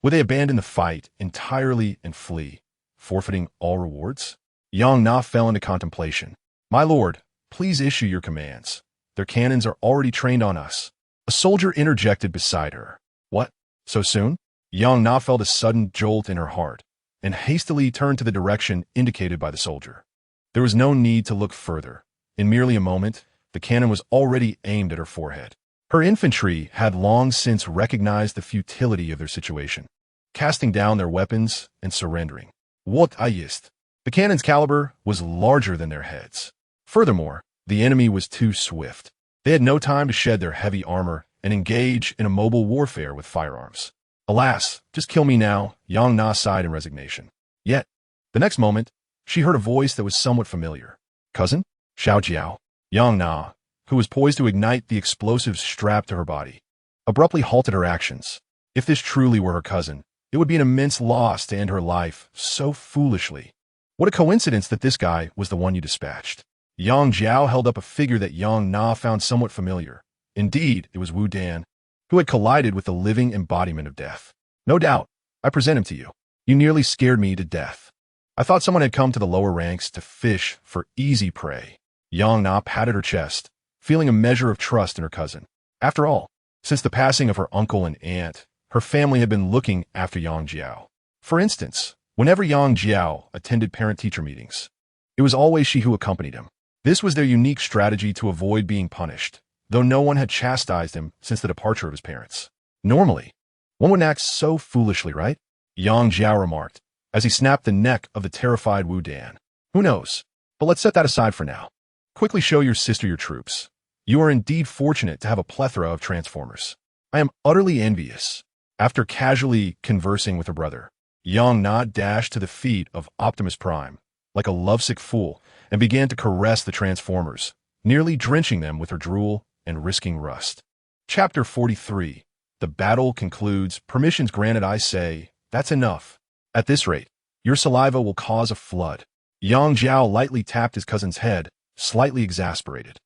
Would they abandon the fight entirely and flee, forfeiting all rewards? Yang Na fell into contemplation. My lord, please issue your commands. Their cannons are already trained on us. A soldier interjected beside her. What? So soon? Yang Na felt a sudden jolt in her heart and hastily turned to the direction indicated by the soldier. There was no need to look further. In merely a moment, the cannon was already aimed at her forehead. Her infantry had long since recognized the futility of their situation, casting down their weapons and surrendering. What ist? The cannon's caliber was larger than their heads. Furthermore, the enemy was too swift. They had no time to shed their heavy armor and engage in a mobile warfare with firearms. Alas, just kill me now, Yang Na sighed in resignation. Yet, the next moment, she heard a voice that was somewhat familiar. Cousin? Xiao Jiao. Yang Na, who was poised to ignite the explosives strapped to her body, abruptly halted her actions. If this truly were her cousin, it would be an immense loss to end her life so foolishly. What a coincidence that this guy was the one you dispatched. Yang Jiao held up a figure that Yang Na found somewhat familiar. Indeed, it was Wu Dan, who had collided with the living embodiment of death. No doubt, I present him to you. You nearly scared me to death. I thought someone had come to the lower ranks to fish for easy prey. Yang Na patted her chest, feeling a measure of trust in her cousin. After all, since the passing of her uncle and aunt, her family had been looking after Yang Jiao. For instance, whenever Yang Jiao attended parent-teacher meetings, it was always she who accompanied him. This was their unique strategy to avoid being punished, though no one had chastised him since the departure of his parents. Normally, one wouldn't act so foolishly, right? Yang Jiao remarked, as he snapped the neck of the terrified Wu Dan. Who knows? But let's set that aside for now. Quickly show your sister your troops. You are indeed fortunate to have a plethora of transformers. I am utterly envious. After casually conversing with her brother, Yang Na dashed to the feet of Optimus Prime, like a lovesick fool, and began to caress the transformers, nearly drenching them with her drool and risking rust. Chapter 43. The battle concludes. Permissions granted, I say. That's enough. At this rate, your saliva will cause a flood. Yang Jiao lightly tapped his cousin's head, slightly exasperated.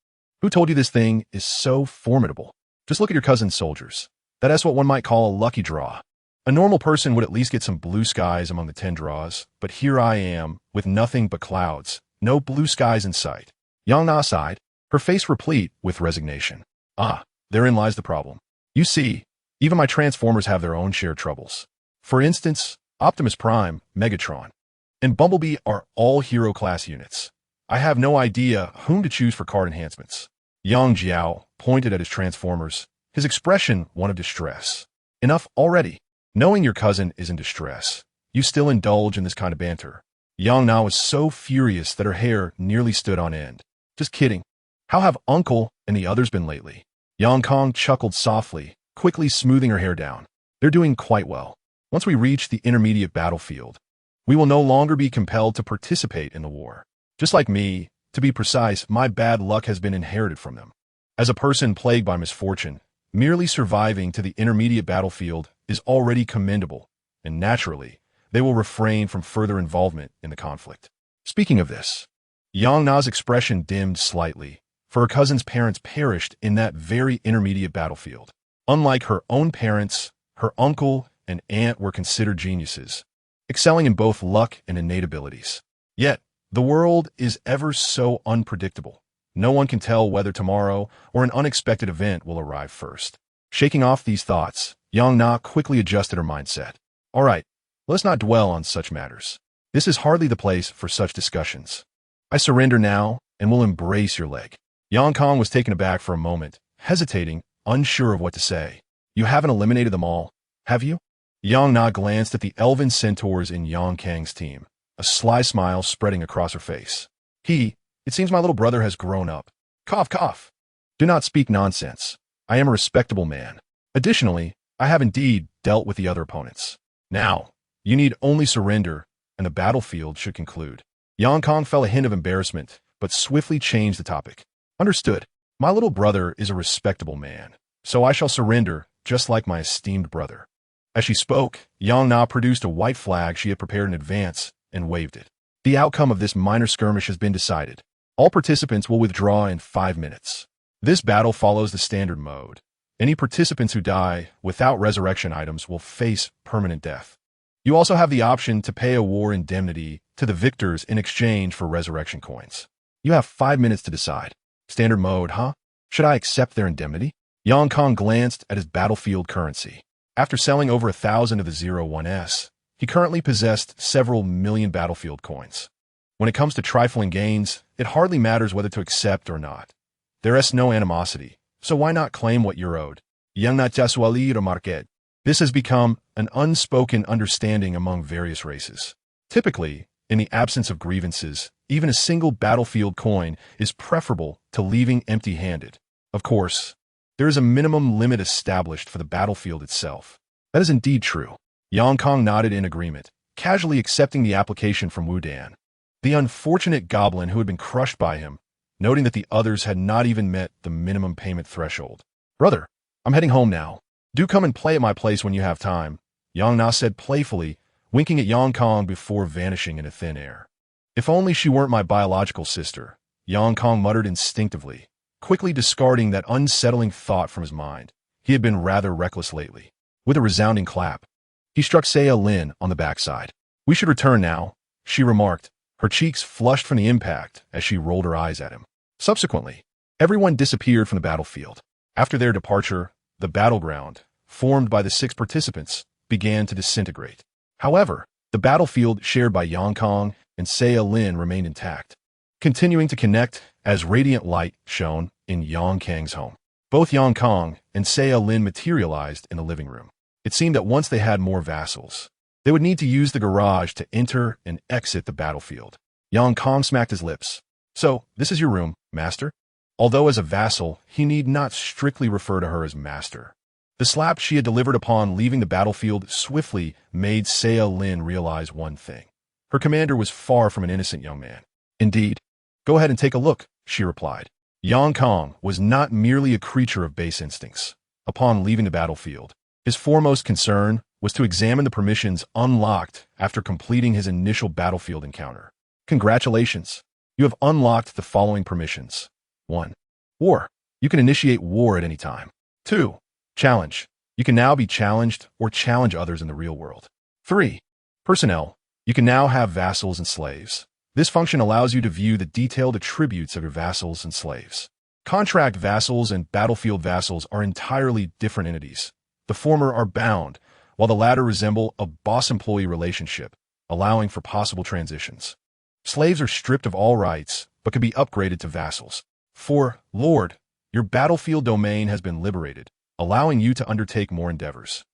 Who told you this thing is so formidable? Just look at your cousin's soldiers. That's what one might call a lucky draw. A normal person would at least get some blue skies among the 10 draws, but here I am, with nothing but clouds, no blue skies in sight. Yang Na sighed, her face replete with resignation. Ah, therein lies the problem. You see, even my transformers have their own shared troubles. For instance, Optimus Prime, Megatron, and Bumblebee are all hero-class units. I have no idea whom to choose for card enhancements. Yang Jiao pointed at his transformers, his expression one of distress. Enough already. Knowing your cousin is in distress, you still indulge in this kind of banter. Yang Na was so furious that her hair nearly stood on end. Just kidding. How have Uncle and the others been lately? Yang Kong chuckled softly, quickly smoothing her hair down. They're doing quite well. Once we reach the intermediate battlefield, we will no longer be compelled to participate in the war. Just like me, to be precise, my bad luck has been inherited from them. As a person plagued by misfortune, merely surviving to the intermediate battlefield is already commendable, and naturally, they will refrain from further involvement in the conflict. Speaking of this, Yang Na's expression dimmed slightly, for her cousin's parents perished in that very intermediate battlefield. Unlike her own parents, her uncle and aunt were considered geniuses, excelling in both luck and innate abilities. Yet, the world is ever so unpredictable. No one can tell whether tomorrow or an unexpected event will arrive first. Shaking off these thoughts, Yang Na quickly adjusted her mindset. All right, let's not dwell on such matters. This is hardly the place for such discussions. I surrender now and will embrace your leg. Yang Kong was taken aback for a moment, hesitating, unsure of what to say. You haven't eliminated them all, have you? Yang Na glanced at the elven centaurs in Yang Kang's team, a sly smile spreading across her face. It seems my little brother has grown up. Cough, cough. Do not speak nonsense. I am a respectable man. Additionally, I have indeed dealt with the other opponents. Now, you need only surrender, and the battlefield should conclude. Yang Kong felt a hint of embarrassment, but swiftly changed the topic. Understood. My little brother is a respectable man, so I shall surrender, just like my esteemed brother. As she spoke, Yang Na produced a white flag she had prepared in advance and waved it. The outcome of this minor skirmish has been decided. All participants will withdraw in 5 minutes. This battle follows the standard mode. Any participants who die without resurrection items will face permanent death. You also have the option to pay a war indemnity to the victors in exchange for resurrection coins. You have 5 minutes to decide. Standard mode, huh? Should I accept their indemnity? Yang Kong glanced at his battlefield currency. After selling over 1,000 of the 01s, he currently possessed several million battlefield coins. When it comes to trifling gains, it hardly matters whether to accept or not. There is no animosity, so why not claim what you're owed? Yang na casually remarqué. This has become an unspoken understanding among various races. Typically, in the absence of grievances, even a single battlefield coin is preferable to leaving empty-handed. Of course, there is a minimum limit established for the battlefield itself. That is indeed true. Yang Kong nodded in agreement, casually accepting the application from Wu Dan. The unfortunate goblin who had been crushed by him, noting that the others had not even met the minimum payment threshold. Brother, I'm heading home now. Do come and play at my place when you have time, Yang Na said playfully, winking at Yang Kong before vanishing into thin air. If only she weren't my biological sister, Yang Kong muttered instinctively, quickly discarding that unsettling thought from his mind. He had been rather reckless lately. With a resounding clap, he struck Saya Lin on the backside. We should return now, she remarked, her cheeks flushed from the impact as she rolled her eyes at him. Subsequently, everyone disappeared from the battlefield. After their departure, the battleground, formed by the 6 participants, began to disintegrate. However, the battlefield shared by Yang Kong and Saya Lin remained intact, continuing to connect as radiant light shone in Yang Kang's home. Both Yang Kong and Saya Lin materialized in the living room. It seemed that once they had more vassals, they would need to use the garage to enter and exit the battlefield. Yang Kong smacked his lips. So, this is your room, master? Although as a vassal, he need not strictly refer to her as master. The slap she had delivered upon leaving the battlefield swiftly made Saya Lin realize one thing. Her commander was far from an innocent young man. Indeed. Go ahead and take a look, she replied. Yang Kong was not merely a creature of base instincts. Upon leaving the battlefield, his foremost concern was to examine the permissions unlocked after completing his initial battlefield encounter. Congratulations! You have unlocked the following permissions. 1. War. You can initiate war at any time. 2. Challenge. You can now be challenged or challenge others in the real world. 3. Personnel. You can now have vassals and slaves. This function allows you to view the detailed attributes of your vassals and slaves. Contract vassals and battlefield vassals are entirely different entities. The former are bound, while the latter resemble a boss-employee relationship, allowing for possible transitions. Slaves are stripped of all rights, but can be upgraded to vassals. 4. Lord, your battlefield domain has been liberated, allowing you to undertake more endeavors.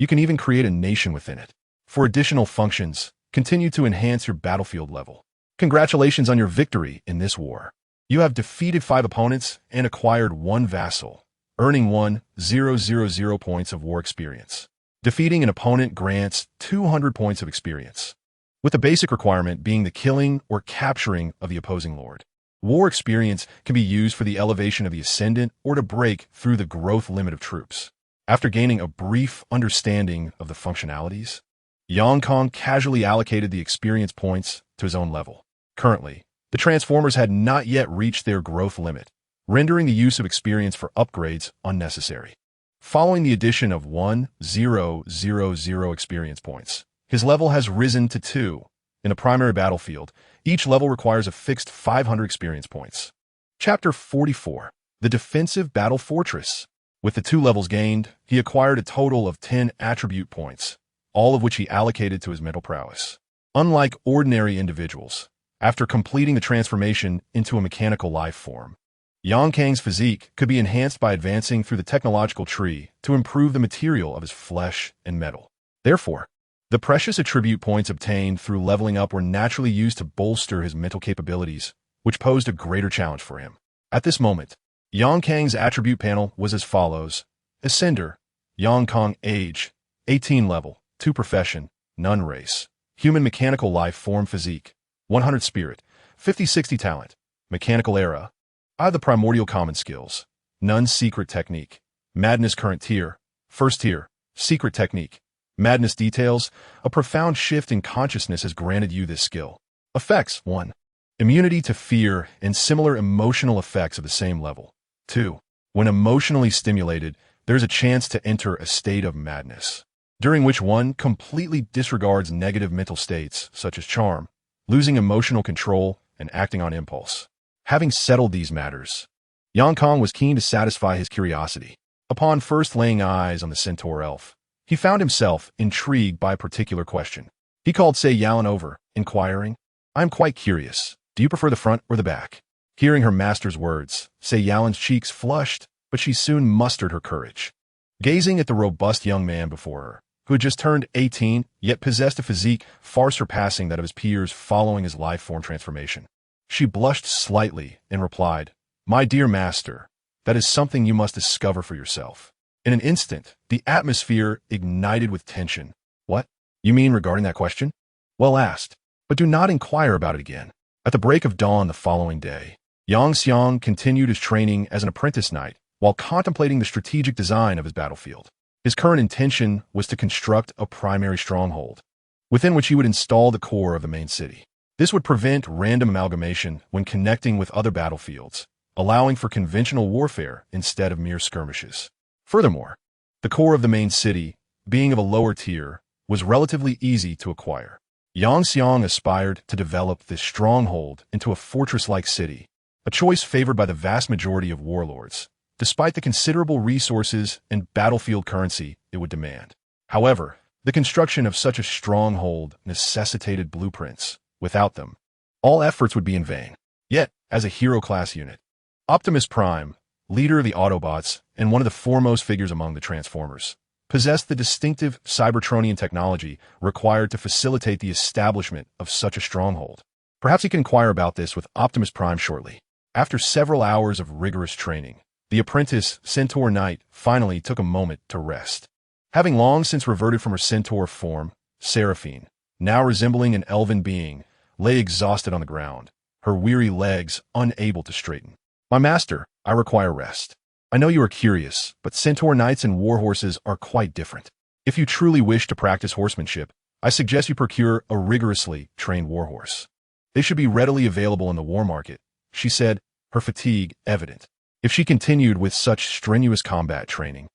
You can even create a nation within it. For additional functions, continue to enhance your battlefield level. Congratulations on your victory in this war. You have defeated 5 opponents and acquired 1 vassal, earning 1,000 points of war experience. Defeating an opponent grants 200 points of experience, with the basic requirement being the killing or capturing of the opposing lord. War experience can be used for the elevation of the ascendant or to break through the growth limit of troops. After gaining a brief understanding of the functionalities, Guang casually allocated the experience points to his own level. Currently, the Transformers had not yet reached their growth limit, rendering the use of experience for upgrades unnecessary. Following the addition of 1,000 experience points, his level has risen to 2. In a primary battlefield, each level requires a fixed 500 experience points. Chapter 44. The Defensive Battle Fortress. With the 2 levels gained, he acquired a total of 10 attribute points, all of which he allocated to his mental prowess. Unlike ordinary individuals, after completing the transformation into a mechanical life form, Guang's physique could be enhanced by advancing through the technological tree to improve the material of his flesh and metal. Therefore, the precious attribute points obtained through leveling up were naturally used to bolster his mental capabilities, which posed a greater challenge for him. At this moment, Guang's attribute panel was as follows: Ascender, Guang age, 18 level, 2 profession, none race, human mechanical life form physique, 100 spirit, 50-60 talent, mechanical era, the primordial common skills, none secret technique, madness current tier, first tier, secret technique, madness details. A profound shift in consciousness has granted you this skill. Effects: 1. Immunity to fear and similar emotional effects of the same level. 2. When emotionally stimulated, there is a chance to enter a state of madness, during which one completely disregards negative mental states such as charm, losing emotional control, and acting on impulse. Having settled these matters, Guang was keen to satisfy his curiosity. Upon first laying eyes on the centaur elf, he found himself intrigued by a particular question. He called Sei Yalan over, inquiring, "I'm quite curious. Do you prefer the front or the back?" Hearing her master's words, Sei Yalan's cheeks flushed, but she soon mustered her courage. Gazing at the robust young man before her, who had just turned 18, yet possessed a physique far surpassing that of his peers following his life form transformation, she blushed slightly and replied, "My dear master, that is something you must discover for yourself." In an instant, the atmosphere ignited with tension. "What? You mean regarding that question? Well asked, but do not inquire about it again." At the break of dawn the following day, Yang Xiang continued his training as an apprentice knight while contemplating the strategic design of his battlefield. His current intention was to construct a primary stronghold, within which he would install the core of the main city. This would prevent random amalgamation when connecting with other battlefields, allowing for conventional warfare instead of mere skirmishes. Furthermore, the core of the main city, being of a lower tier, was relatively easy to acquire. Yang Xiang aspired to develop this stronghold into a fortress-like city, a choice favored by the vast majority of warlords, despite the considerable resources and battlefield currency it would demand. However, the construction of such a stronghold necessitated blueprints. Without them, all efforts would be in vain. Yet, as a hero-class unit, Optimus Prime, leader of the Autobots and one of the foremost figures among the Transformers, possessed the distinctive Cybertronian technology required to facilitate the establishment of such a stronghold. Perhaps he can inquire about this with Optimus Prime shortly. After several hours of rigorous training, the apprentice Centaur Knight finally took a moment to rest. Having long since reverted from her centaur form, Seraphine, now resembling an elven being, lay exhausted on the ground, her weary legs unable to straighten. "My master, I require rest. I know you are curious, but centaur knights and warhorses are quite different. If you truly wish to practice horsemanship, I suggest you procure a rigorously trained warhorse. They should be readily available in the war market," she said, her fatigue evident. If she continued with such strenuous combat training,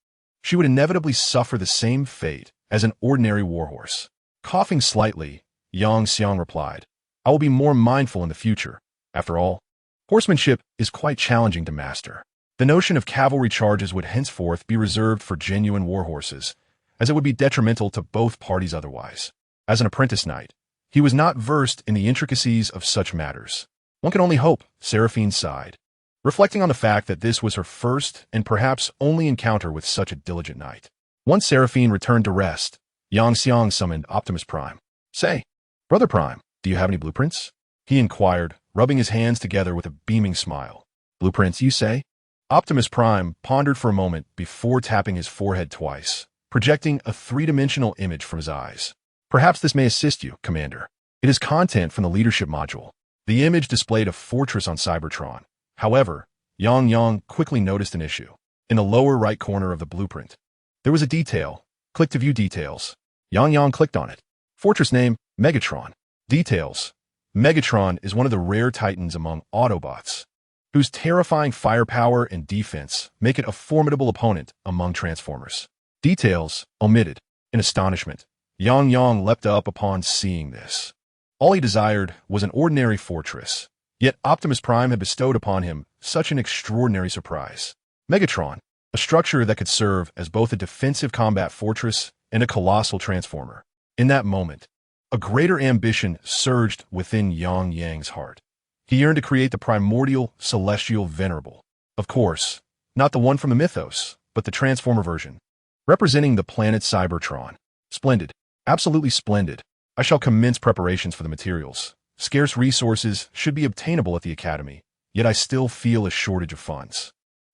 she would inevitably suffer the same fate as an ordinary warhorse. Coughing slightly, Yang Xiang replied, "I will be more mindful in the future. After all, horsemanship is quite challenging to master. The notion of cavalry charges would henceforth be reserved for genuine warhorses, as it would be detrimental to both parties otherwise." As an apprentice knight, he was not versed in the intricacies of such matters. One can only hope, Seraphine sighed, reflecting on the fact that this was her first and perhaps only encounter with such a diligent knight. Once Seraphine returned to rest, Yang Xiang summoned Optimus Prime. Say, Brother Prime, do you have any blueprints? He inquired, rubbing his hands together with a beaming smile. Blueprints, you say? Optimus Prime pondered for a moment before tapping his forehead twice, projecting a three-dimensional image from his eyes. Perhaps this may assist you, Commander. It is content from the leadership module. The image displayed a fortress on Cybertron. However, Yang quickly noticed an issue. In the lower right corner of the blueprint, there was a detail. Click to view details. Yang clicked on it. Fortress name, Megatron. Details. Megatron is one of the rare titans among Autobots, whose terrifying firepower and defense make it a formidable opponent among Transformers. Details omitted. In astonishment, Yang leapt up upon seeing this. All he desired was an ordinary fortress, yet Optimus Prime had bestowed upon him such an extraordinary surprise. Megatron, a structure that could serve as both a defensive combat fortress and a colossal transformer. In that moment, a greater ambition surged within Yang's heart. He yearned to create the primordial, celestial venerable. Of course, not the one from the mythos, but the Transformer version, representing the planet Cybertron. Splendid. Absolutely splendid. I shall commence preparations for the materials. Scarce resources should be obtainable at the Academy, yet I still feel a shortage of funds.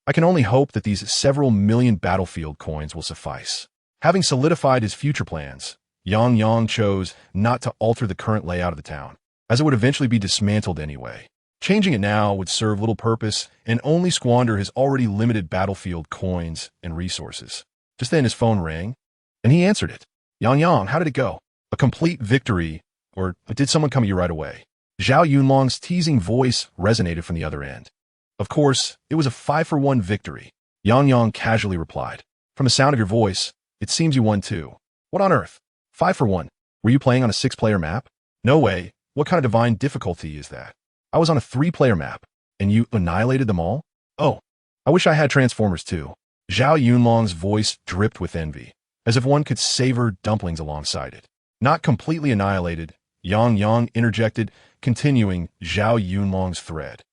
I can only hope that these several million battlefield coins will suffice. Having solidified his future plans, Yang chose not to alter the current layout of the town, as it would eventually be dismantled anyway. Changing it now would serve little purpose and only squander his already limited battlefield coins and resources. Just then his phone rang, and he answered it. Yang, how did it go? A complete victory, or did someone come to you right away? Zhao Yunlong's teasing voice resonated from the other end. Of course, it was a 5-for-1 victory. Yang casually replied. From the sound of your voice, it seems you won too. What on earth? 5-for-1. Were you playing on a 6-player map? No way. What kind of divine difficulty is that? I was on a 3-player map, and you annihilated them all? Oh, I wish I had Transformers too. Zhao Yunlong's voice dripped with envy, as if one could savor dumplings alongside it. Not completely annihilated, Yang interjected, continuing Zhao Yunlong's thread.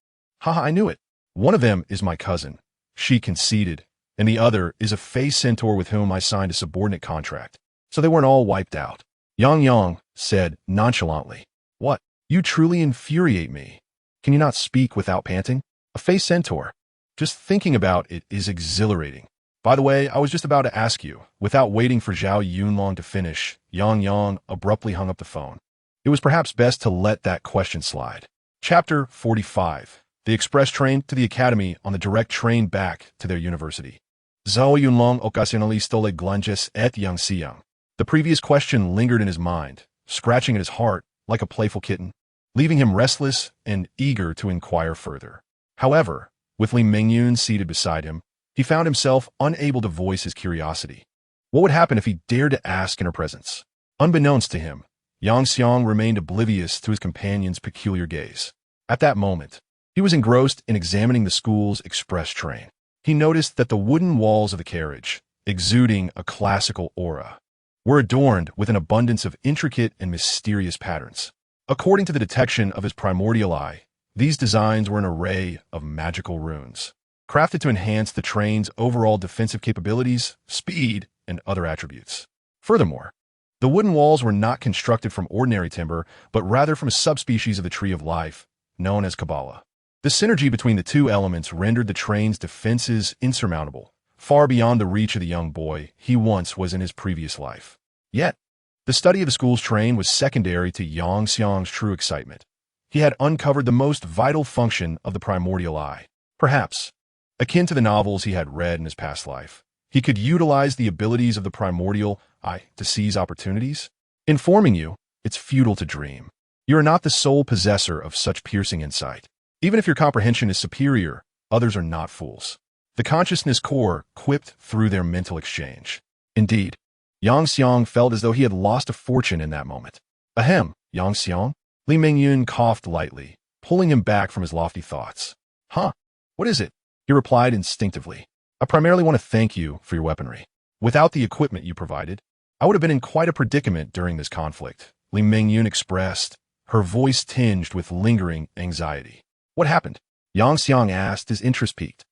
Haha, I knew it. One of them is my cousin, she conceded, and the other is a Phase Centaur with whom I signed a subordinate contract, so they weren't all wiped out. Yang said nonchalantly. What? You truly infuriate me. Can you not speak without panting? A Phase Centaur. Just thinking about it is exhilarating. By the way, I was just about to ask you. Without waiting for Zhao Yunlong to finish, Yang abruptly hung up the phone. It was perhaps best to let that question slide. Chapter 45. The express train to the Academy on the direct train back to their university. Zhao Yunlong occasionally stole glances at Yang Xiang. The previous question lingered in his mind, scratching at his heart like a playful kitten, leaving him restless and eager to inquire further. However, with Li Mingyun seated beside him, he found himself unable to voice his curiosity. What would happen if he dared to ask in her presence? Unbeknownst to him, Yang Xiang remained oblivious to his companion's peculiar gaze. At that moment, he was engrossed in examining the school's express train. He noticed that the wooden walls of the carriage, exuding a classical aura, were adorned with an abundance of intricate and mysterious patterns. According to the detection of his primordial eye, these designs were an array of magical runes, crafted to enhance the train's overall defensive capabilities, speed, and other attributes. Furthermore, the wooden walls were not constructed from ordinary timber, but rather from a subspecies of the Tree of Life, known as Kabbalah. The synergy between the two elements rendered the train's defenses insurmountable, far beyond the reach of the young boy he once was in his previous life. Yet, the study of the school's train was secondary to Yang Xiang's true excitement. He had uncovered the most vital function of the primordial eye. Perhaps, akin to the novels he had read in his past life, he could utilize the abilities of the primordial eye to seize opportunities. Informing you, it's futile to dream. You are not the sole possessor of such piercing insight. Even if your comprehension is superior, others are not fools. The consciousness core quipped through their mental exchange. Indeed, Yang Xiang felt as though he had lost a fortune in that moment. Ahem, Yang Xiang? Li Mingyun coughed lightly, pulling him back from his lofty thoughts. Huh? What is it? He replied instinctively. I primarily want to thank you for your weaponry. Without the equipment you provided, I would have been in quite a predicament during this conflict, Li Mingyun expressed, her voice tinged with lingering anxiety. What happened? Yang Xiang asked, his interest piqued.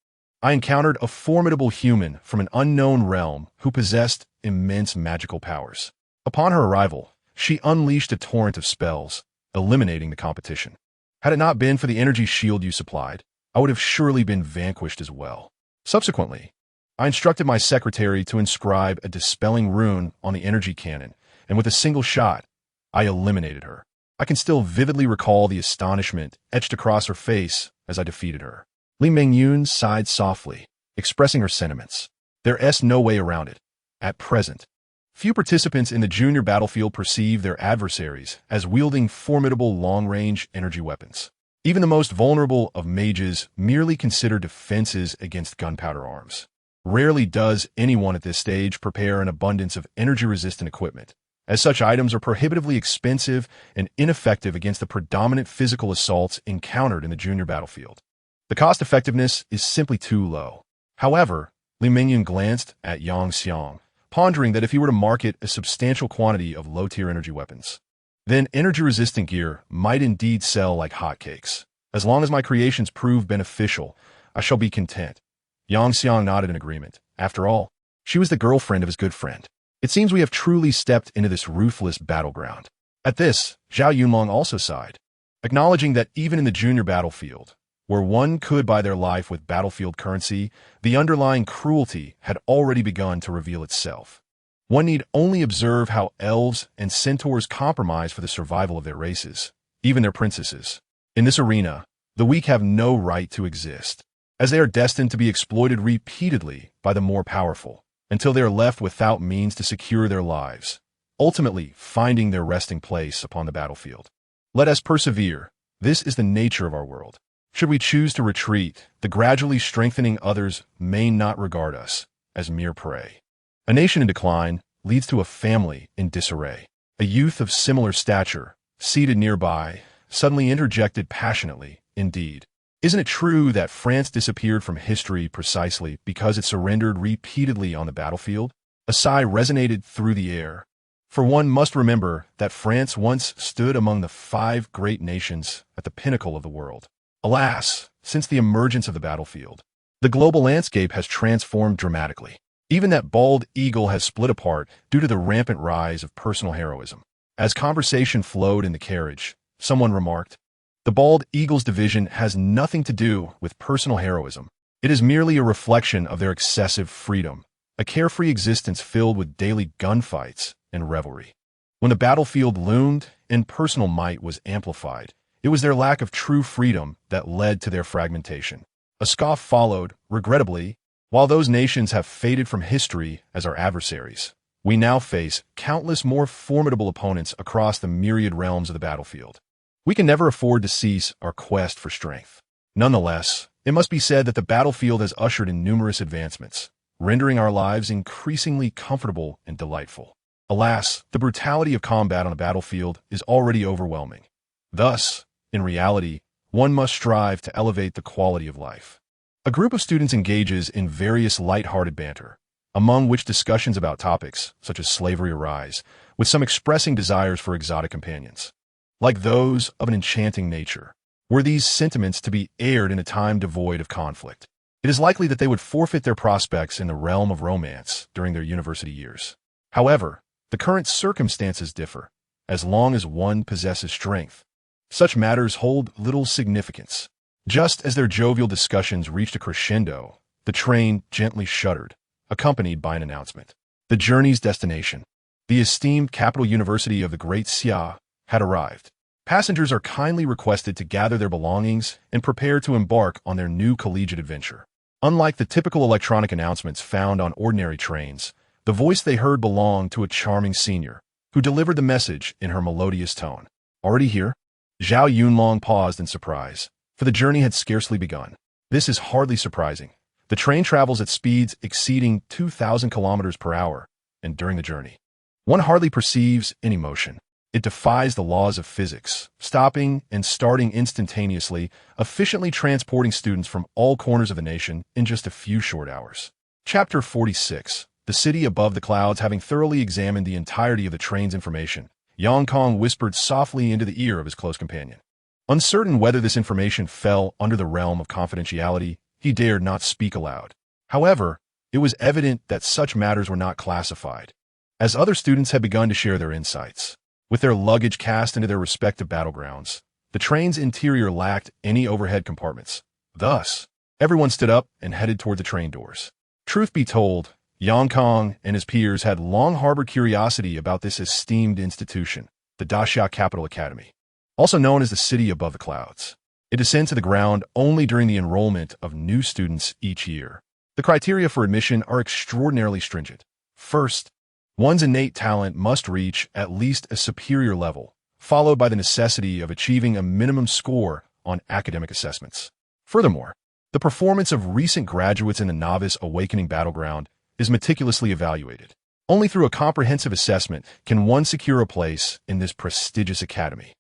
I encountered a formidable human from an unknown realm who possessed immense magical powers. Upon her arrival, she unleashed a torrent of spells, eliminating the competition. Had it not been for the energy shield you supplied, I would have surely been vanquished as well. Subsequently, I instructed my secretary to inscribe a dispelling rune on the energy cannon, and with a single shot, I eliminated her. I can still vividly recall the astonishment etched across her face as I defeated her. Li Mingyun sighed softly, expressing her sentiments. There's no way around it. At present, few participants in the junior battlefield perceive their adversaries as wielding formidable long-range energy weapons. Even the most vulnerable of mages merely consider defenses against gunpowder arms. Rarely does anyone at this stage prepare an abundance of energy-resistant equipment, as such items are prohibitively expensive and ineffective against the predominant physical assaults encountered in the junior battlefield. The cost-effectiveness is simply too low. However, Li Mingyun glanced at Yang Xiang, pondering that if he were to market a substantial quantity of low-tier energy weapons, then energy-resistant gear might indeed sell like hotcakes. As long as my creations prove beneficial, I shall be content. Yang Xiang nodded in agreement. After all, she was the girlfriend of his good friend. It seems we have truly stepped into this ruthless battleground. At this, Zhao Yunlong also sighed, acknowledging that even in the junior battlefield, where one could buy their life with battlefield currency, the underlying cruelty had already begun to reveal itself. One need only observe how elves and centaurs compromise for the survival of their races, even their princesses. In this arena, the weak have no right to exist, as they are destined to be exploited repeatedly by the more powerful, until they are left without means to secure their lives, ultimately finding their resting place upon the battlefield. Let us persevere. This is the nature of our world. Should we choose to retreat, the gradually strengthening others may not regard us as mere prey. A nation in decline leads to a family in disarray. A youth of similar stature, seated nearby, suddenly interjected passionately, indeed. Isn't it true that France disappeared from history precisely because it surrendered repeatedly on the battlefield? A sigh resonated through the air. For one must remember that France once stood among the 5 great nations at the pinnacle of the world. Alas, since the emergence of the battlefield, the global landscape has transformed dramatically. Even that bald eagle has split apart due to the rampant rise of personal heroism. As conversation flowed in the carriage, someone remarked, "The bald eagle's division has nothing to do with personal heroism. It is merely a reflection of their excessive freedom, a carefree existence filled with daily gunfights and revelry. When the battlefield loomed and personal might was amplified, it was their lack of true freedom that led to their fragmentation." A scoff followed, regrettably. While those nations have faded from history as our adversaries, we now face countless more formidable opponents across the myriad realms of the battlefield. We can never afford to cease our quest for strength. Nonetheless, it must be said that the battlefield has ushered in numerous advancements, rendering our lives increasingly comfortable and delightful. Alas, the brutality of combat on a battlefield is already overwhelming. Thus, in reality, one must strive to elevate the quality of life. A group of students engages in various light-hearted banter, among which discussions about topics such as slavery arise, with some expressing desires for exotic companions. Like those of an enchanting nature, were these sentiments to be aired in a time devoid of conflict, it is likely that they would forfeit their prospects in the realm of romance during their university years. However, the current circumstances differ. As long as one possesses strength, such matters hold little significance. Just as their jovial discussions reached a crescendo, the train gently shuddered, accompanied by an announcement. The journey's destination, the esteemed capital university of the Great Xia, had arrived. Passengers are kindly requested to gather their belongings and prepare to embark on their new collegiate adventure. Unlike the typical electronic announcements found on ordinary trains, the voice they heard belonged to a charming senior, who delivered the message in her melodious tone. Already here? Zhao Yunlong paused in surprise, for the journey had scarcely begun. This is hardly surprising. The train travels at speeds exceeding 2,000 kilometers per hour, and during the journey, one hardly perceives any motion. It defies the laws of physics, stopping and starting instantaneously, efficiently transporting students from all corners of the nation in just a few short hours. Chapter 46. The city above the clouds. Having thoroughly examined the entirety of the train's information, Yang Kong whispered softly into the ear of his close companion. Uncertain whether this information fell under the realm of confidentiality, he dared not speak aloud. However, It was evident that such matters were not classified, as other students had begun to share their insights. With their luggage cast into their respective battlegrounds, the train's interior lacked any overhead compartments. Thus, everyone stood up and headed toward the train doors. Truth be told, Guang and his peers had long harbored curiosity about this esteemed institution, the Daxia Capital Academy, also known as the City Above the Clouds. It descends to the ground only during the enrollment of new students each year. The criteria for admission are extraordinarily stringent. First, one's innate talent must reach at least a superior level, followed by the necessity of achieving a minimum score on academic assessments. Furthermore, the performance of recent graduates in the novice awakening battleground is meticulously evaluated. Only through a comprehensive assessment can one secure a place in this prestigious academy.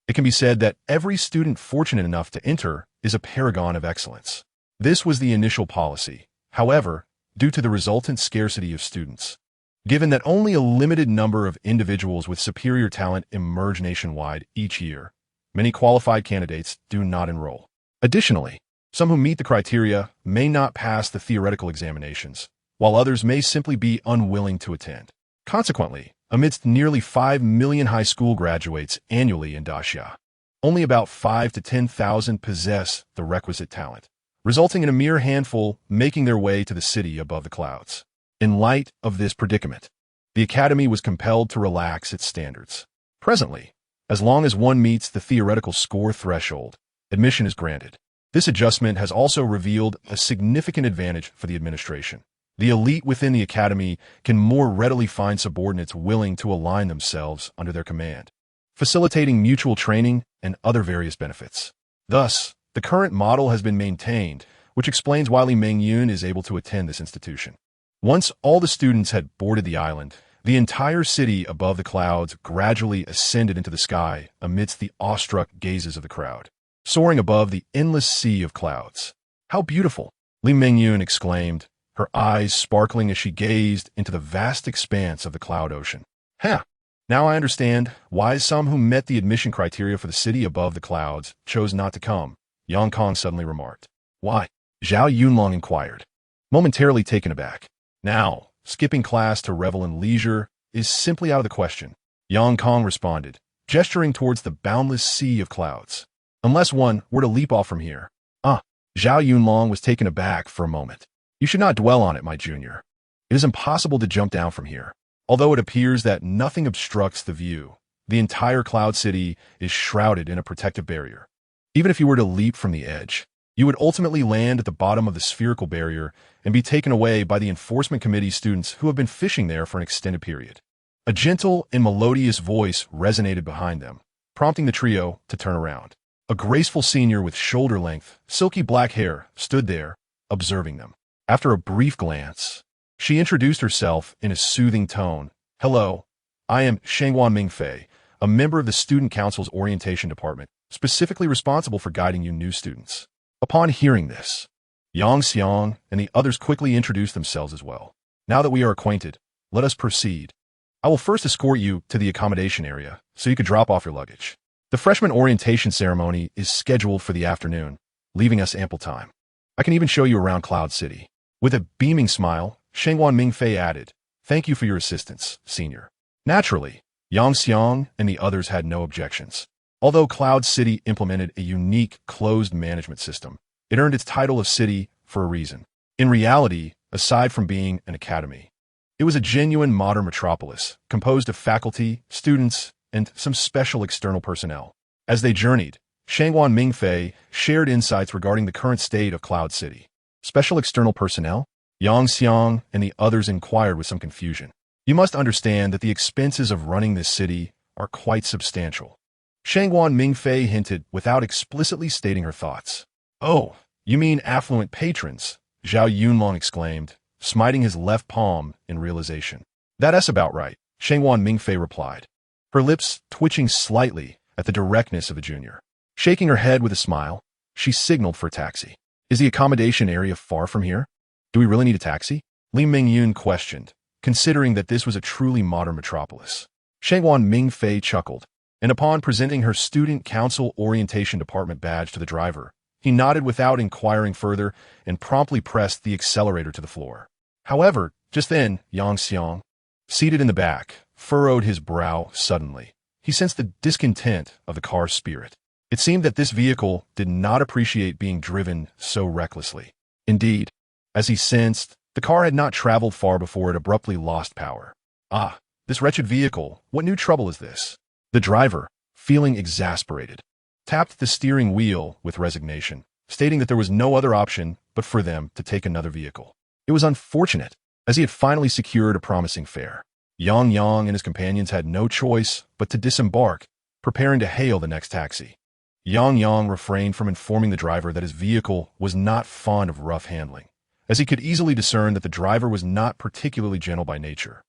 It can be said that every student fortunate enough to enter is a paragon of excellence. This was the initial policy. However, due to the resultant scarcity of students, given that only a limited number of individuals with superior talent emerge nationwide each year, many qualified candidates do not enroll. Additionally, some who meet the criteria may not pass the theoretical examinations, while others may simply be unwilling to attend. Consequently, amidst nearly 5 million high school graduates annually in Daxia, only about 5 to 10,000 possess the requisite talent, resulting in a mere handful making their way to the city above the clouds. In light of this predicament, the academy was compelled to relax its standards. Presently, as long as one meets the theoretical score threshold, admission is granted. This adjustment has also revealed a significant advantage for the administration. The elite within the academy can more readily find subordinates willing to align themselves under their command, facilitating mutual training and other various benefits. Thus, the current model has been maintained, which explains why Li Mengyun is able to attend this institution. Once all the students had boarded the island, the entire city above the clouds gradually ascended into the sky amidst the awestruck gazes of the crowd, soaring above the endless sea of clouds. "How beautiful!" Li Mengyun exclaimed, her eyes sparkling as she gazed into the vast expanse of the cloud ocean. Now I understand why some who met the admission criteria for the city above the clouds chose not to come," Yang suddenly remarked. "Why?" Zhao Yunlong inquired, momentarily taken aback. "Now, skipping class to revel in leisure is simply out of the question," Yang responded, gesturing towards the boundless sea of clouds. "Unless one were to leap off from here." Zhao Yunlong was taken aback for a moment. "You should not dwell on it, my junior. It is impossible to jump down from here. Although it appears that nothing obstructs the view, the entire cloud city is shrouded in a protective barrier. Even if you were to leap from the edge, you would ultimately land at the bottom of the spherical barrier and be taken away by the enforcement committee students who have been fishing there for an extended period." A gentle and melodious voice resonated behind them, prompting the trio to turn around. A graceful senior with shoulder-length, silky black hair stood there, observing them. After a brief glance, she introduced herself in a soothing tone. "Hello, I am Shengwan Mingfei, a member of the Student Council's Orientation Department, specifically responsible for guiding you new students." Upon hearing this, Yang Xiang and the others quickly introduced themselves as well. "Now that we are acquainted, let us proceed. I will first escort you to the accommodation area so you can drop off your luggage. The freshman orientation ceremony is scheduled for the afternoon, leaving us ample time. I can even show you around Cloud City." With a beaming smile, Shengwan Mingfei added, "Thank you for your assistance, senior." Naturally, Yang Xiang and the others had no objections. Although Cloud City implemented a unique, closed management system, it earned its title of city for a reason. In reality, aside from being an academy, it was a genuine modern metropolis, composed of faculty, students, and some special external personnel. As they journeyed, Shengwan Mingfei shared insights regarding the current state of Cloud City. "Special external personnel?" Yang Xiang and the others inquired with some confusion. "You must understand that the expenses of running this city are quite substantial." Shengwan Mingfei hinted without explicitly stating her thoughts. "Oh, you mean affluent patrons?" Zhao Yunlong exclaimed, smiting his left palm in realization. "That's about right," Shengwan Mingfei replied, her lips twitching slightly at the directness of the junior. Shaking her head with a smile, she signaled for a taxi. "Is the accommodation area far from here? Do we really need a taxi?" Li Mengyun questioned, considering that this was a truly modern metropolis. Shengwan Mingfei chuckled, and upon presenting her Student Council Orientation Department badge to the driver, he nodded without inquiring further and promptly pressed the accelerator to the floor. However, just then, Yang Xiang, seated in the back, furrowed his brow suddenly. He sensed the discontent of the car's spirit. It seemed that this vehicle did not appreciate being driven so recklessly. Indeed, as he sensed, the car had not traveled far before it abruptly lost power. Ah, this wretched vehicle, what new trouble is this? The driver, feeling exasperated, tapped the steering wheel with resignation, stating that there was no other option but for them to take another vehicle. It was unfortunate, as he had finally secured a promising fare. Yang and his companions had no choice but to disembark, preparing to hail the next taxi. Yang refrained from informing the driver that his vehicle was not fond of rough handling, as he could easily discern that the driver was not particularly gentle by nature.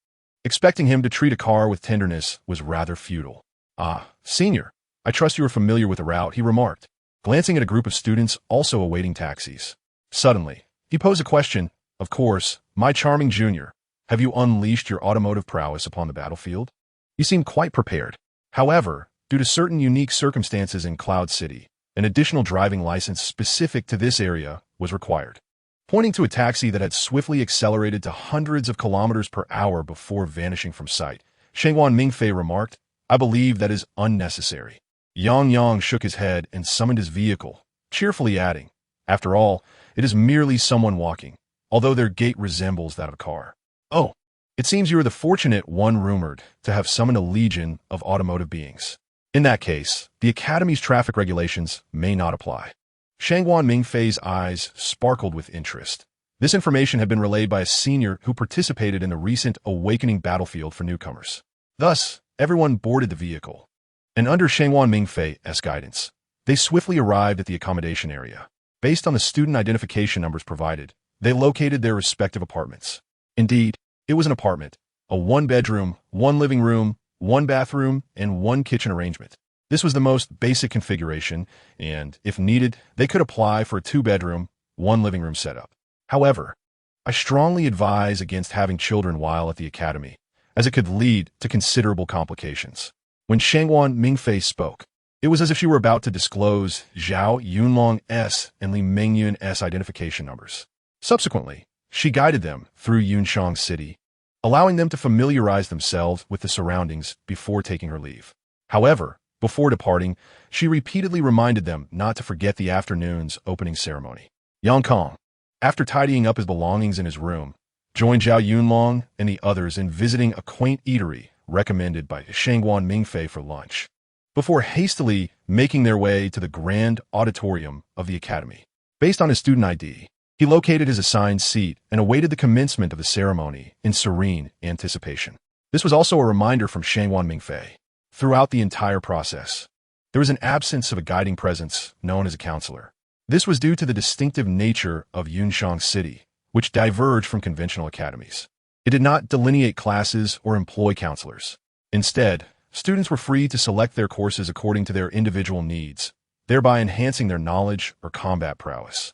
Expecting him to treat a car with tenderness was rather futile. "Ah, senior, I trust you are familiar with the route," he remarked, glancing at a group of students also awaiting taxis. Suddenly, he posed a question. "Of course, my charming junior, have you unleashed your automotive prowess upon the battlefield? You seem quite prepared. However, due to certain unique circumstances in Cloud City, an additional driving license specific to this area was required." Pointing to a taxi that had swiftly accelerated to hundreds of kilometers per hour before vanishing from sight, Shangwan Mingfei remarked, "I believe that is unnecessary." Yang shook his head and summoned his vehicle, cheerfully adding, "After all, it is merely someone walking, although their gait resembles that of a car." "Oh, it seems you are the fortunate one rumored to have summoned a legion of automotive beings. In that case, the Academy's traffic regulations may not apply." Shangwan Mingfei's eyes sparkled with interest. This information had been relayed by a senior who participated in the recent Awakening battlefield for newcomers. Thus, everyone boarded the vehicle, and under Shangwan Mingfei's guidance, they swiftly arrived at the accommodation area. Based on the student identification numbers provided, they located their respective apartments. Indeed, it was an apartment, a one-bedroom, one living room, one bathroom, and one kitchen arrangement. This was the most basic configuration, and, if needed, they could apply for a two-bedroom, one living room setup. However, I strongly advise against having children while at the academy, as it could lead to considerable complications. When Shangwan Mingfei spoke, it was as if she were about to disclose Zhao Yunlong's and Li Mengyun's identification numbers. Subsequently, she guided them through Yunshang City, allowing them to familiarize themselves with the surroundings before taking her leave. However, before departing, she repeatedly reminded them not to forget the afternoon's opening ceremony. Yang Kong, after tidying up his belongings in his room, joined Zhao Yunlong and the others in visiting a quaint eatery recommended by Shangwan Mingfei for lunch, before hastily making their way to the grand auditorium of the academy. Based on his student ID, he located his assigned seat and awaited the commencement of the ceremony in serene anticipation. This was also a reminder from Shangwan Mingfei. Throughout the entire process, there was an absence of a guiding presence known as a counselor. This was due to the distinctive nature of Yunshang City, which diverged from conventional academies. It did not delineate classes or employ counselors. Instead, students were free to select their courses according to their individual needs, thereby enhancing their knowledge or combat prowess,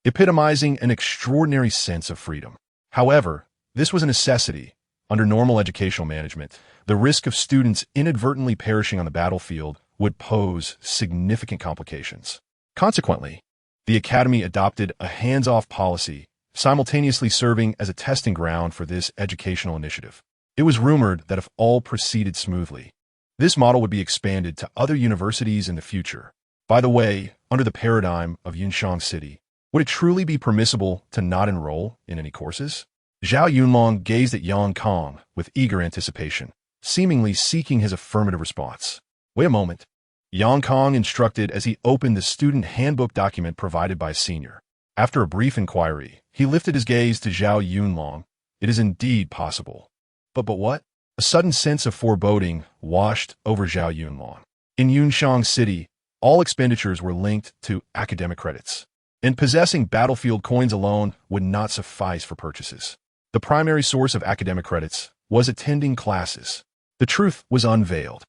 epitomizing an extraordinary sense of freedom. However, this was a necessity. Under normal educational management, the risk of students inadvertently perishing on the battlefield would pose significant complications. Consequently, the Academy adopted a hands-off policy, simultaneously serving as a testing ground for this educational initiative. It was rumored that if all proceeded smoothly, this model would be expanded to other universities in the future. By the way, under the paradigm of Yunshang City, would it truly be permissible to not enroll in any courses? Zhao Yunlong gazed at Yang Kong with eager anticipation, seemingly seeking his affirmative response. "Wait a moment," Yang Kong instructed as he opened the student handbook document provided by a senior. After a brief inquiry, he lifted his gaze to Zhao Yunlong. "It is indeed possible." But what? A sudden sense of foreboding washed over Zhao Yunlong. In Yunshang City, all expenditures were linked to academic credits, and possessing battlefield coins alone would not suffice for purchases. The primary source of academic credits was attending classes. The truth was unveiled.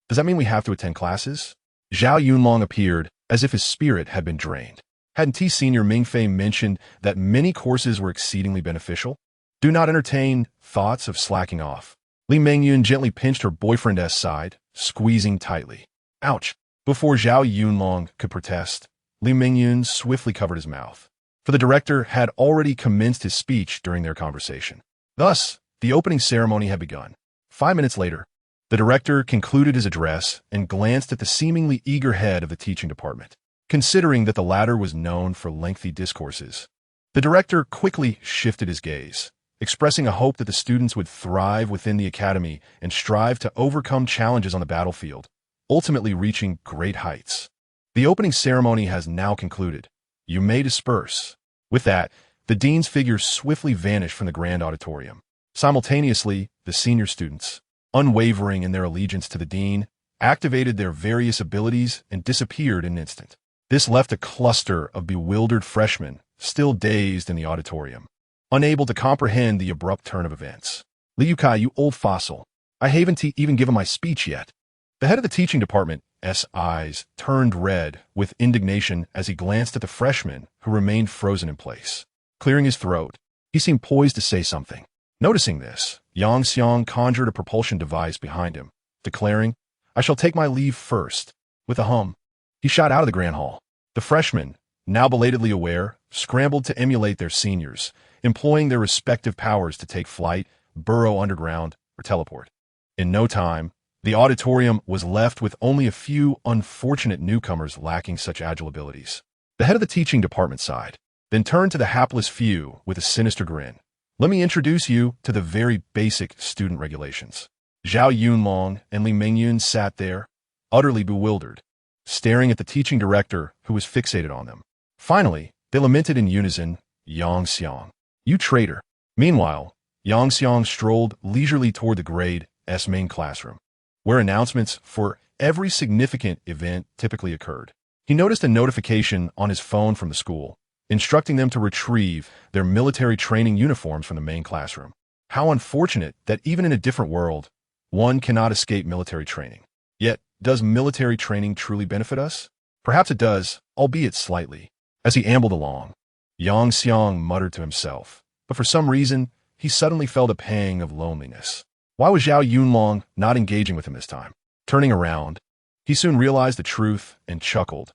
Does that mean we have to attend classes? Zhao Yunlong appeared as if his spirit had been drained. Hadn't Senior Mingfei mentioned that many courses were exceedingly beneficial? Do not entertain thoughts of slacking off. Li Mengyun gently pinched her boyfriend's side, squeezing tightly. Ouch! Before Zhao Yunlong could protest, Li Mengyun swiftly covered his mouth. for the director had already commenced his speech during their conversation. Thus, the opening ceremony had begun. 5 minutes later, the director concluded his address and glanced at the seemingly eager head of the teaching department. Considering that the latter was known for lengthy discourses, the director quickly shifted his gaze, expressing a hope that the students would thrive within the academy and strive to overcome challenges on the battlefield, ultimately reaching great heights. The opening ceremony has now concluded. You may disperse. With that, the dean's figure swiftly vanished from the grand auditorium. Simultaneously, the senior students, unwavering in their allegiance to the dean, activated their various abilities and disappeared in an instant. This left a cluster of bewildered freshmen, still dazed in the auditorium, unable to comprehend the abrupt turn of events. Liu Kai, you old fossil. I haven't even given my speech yet. The head of the teaching department's eyes turned red with indignation as he glanced at the freshman who remained frozen in place. Clearing his throat, he seemed poised to say something. Noticing this, Yang Xiang conjured a propulsion device behind him, declaring, I shall take my leave first. With a hum, he shot out of the grand hall. The freshmen, now belatedly aware, scrambled to emulate their seniors, employing their respective powers to take flight, burrow underground, or teleport. In no time, the auditorium was left with only a few unfortunate newcomers lacking such agile abilities. The head of the teaching department sighed, then turned to the hapless few with a sinister grin. Let me introduce you to the very basic student regulations. Zhao Yunlong and Li Mingyun sat there, utterly bewildered, staring at the teaching director who was fixated on them. Finally, they lamented in unison, Yang Xiang, you traitor. Meanwhile, Yang Xiang strolled leisurely toward the grade S main classroom, where announcements for every significant event typically occurred. He noticed a notification on his phone from the school, instructing them to retrieve their military training uniforms from the main classroom. How unfortunate that even in a different world, one cannot escape military training. Yet, does military training truly benefit us? Perhaps it does, albeit slightly. As he ambled along, Yang Xiang muttered to himself, but for some reason, he suddenly felt a pang of loneliness. Why was Zhao Yunlong not engaging with him this time? Turning around, he soon realized the truth and chuckled.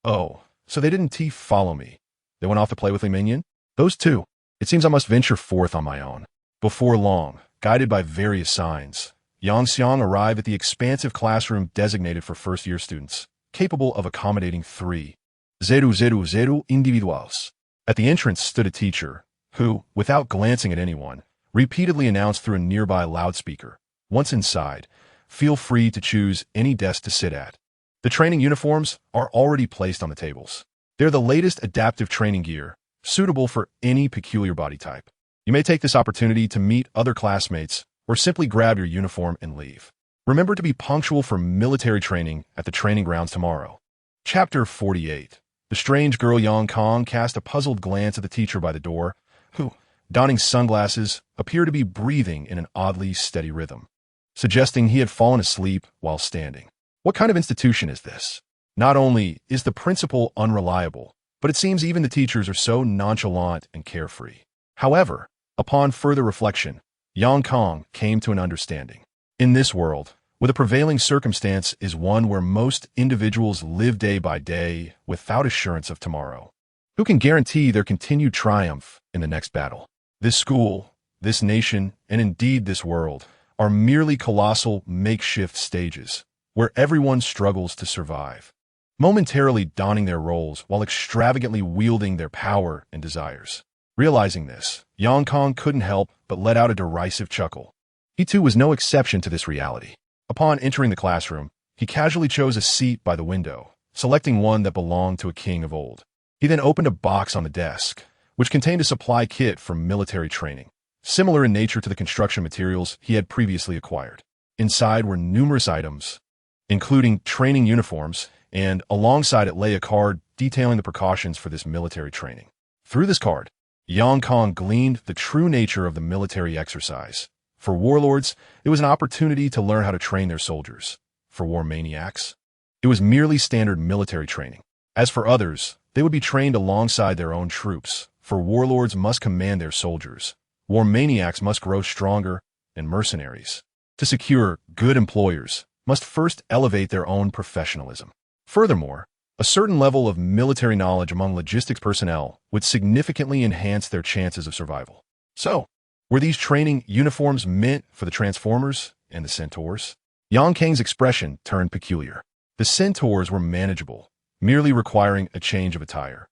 Oh, so they didn't follow me. They went off to play with Li Mingyan? Those two. It seems I must venture forth on my own. Before long, guided by various signs, Yang Xiang arrived at the expansive classroom designated for first-year students, capable of accommodating 3,000 individuals. At the entrance stood a teacher, who, without glancing at anyone, repeatedly announced through a nearby loudspeaker, once inside, feel free to choose any desk to sit at. The training uniforms are already placed on the tables. They're the latest adaptive training gear, suitable for any peculiar body type. You may take this opportunity to meet other classmates or simply grab your uniform and leave. Remember to be punctual for military training at the training grounds tomorrow. Chapter 48. The strange girl Yang Kong cast a puzzled glance at the teacher by the door, who, donning sunglasses, appeared to be breathing in an oddly steady rhythm, suggesting he had fallen asleep while standing. What kind of institution is this? Not only is the principal unreliable, but it seems even the teachers are so nonchalant and carefree. However, upon further reflection, Yang Kong came to an understanding. In this world, where the prevailing circumstance is one where most individuals live day by day without assurance of tomorrow, who can guarantee their continued triumph in the next battle? This school, this nation, and indeed this world are merely colossal makeshift stages where everyone struggles to survive, momentarily donning their roles while extravagantly wielding their power and desires. Realizing this, Yang Kong couldn't help but let out a derisive chuckle. He too was no exception to this reality. Upon entering the classroom, he casually chose a seat by the window, selecting one that belonged to a king of old. He then opened a box on the desk, which contained a supply kit for military training, similar in nature to the construction materials he had previously acquired. Inside were numerous items, including training uniforms, and alongside it lay a card detailing the precautions for this military training. Through this card, Yang Kong gleaned the true nature of the military exercise. For warlords, it was an opportunity to learn how to train their soldiers. For war maniacs, it was merely standard military training. As for others, they would be trained alongside their own troops, for warlords must command their soldiers. War maniacs must grow stronger, and mercenaries, to secure good employers, must first elevate their own professionalism. Furthermore, A certain level of military knowledge among logistics personnel would significantly enhance their chances of survival. So, were these training uniforms meant for the Transformers and the Centaurs? Yang Kang's expression turned peculiar. The Centaurs were manageable, merely requiring a change of attire.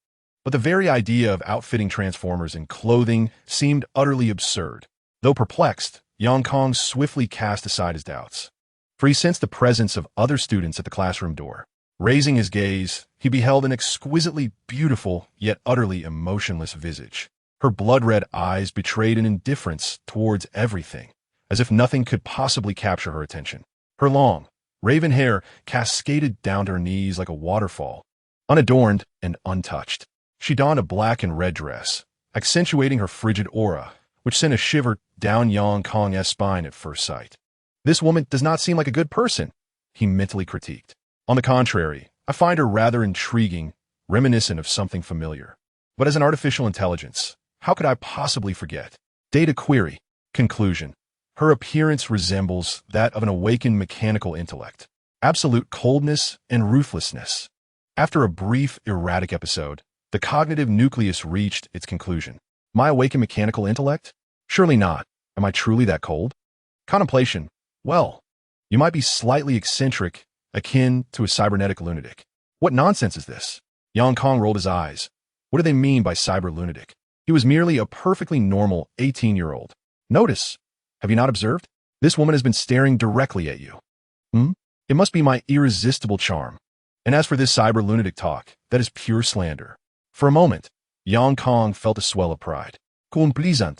But the very idea of outfitting Transformers in clothing seemed utterly absurd. Though perplexed, Yang Kang swiftly cast aside his doubts, for he sensed the presence of other students at the classroom door. Raising his gaze, he beheld an exquisitely beautiful yet utterly emotionless visage. Her blood-red eyes betrayed an indifference towards everything, as if nothing could possibly capture her attention. Her long, raven hair cascaded down to her knees like a waterfall, unadorned and untouched. She donned a black and red dress, accentuating her frigid aura, which sent a shiver down Yang Kang's spine at first sight. This woman does not seem like a good person, he mentally critiqued. On the contrary, I find her rather intriguing, reminiscent of something familiar. But as an artificial intelligence, how could I possibly forget? Data query. Conclusion. Her appearance resembles that of an awakened mechanical intellect. Absolute coldness and ruthlessness. After a brief, erratic episode, the cognitive nucleus reached its conclusion. My awakened mechanical intellect? Surely not. Am I truly that cold? Contemplation. Well, you might be slightly eccentric, akin to a cybernetic lunatic. What nonsense is this? Yang Kang rolled his eyes. What do they mean by cyber lunatic? He was merely a perfectly normal 18-year-old. Notice. Have you not observed? This woman has been staring directly at you. It must be my irresistible charm. And as for this cyber lunatic talk, that is pure slander. For a moment, Yang Kang felt a swell of pride. Complaisant.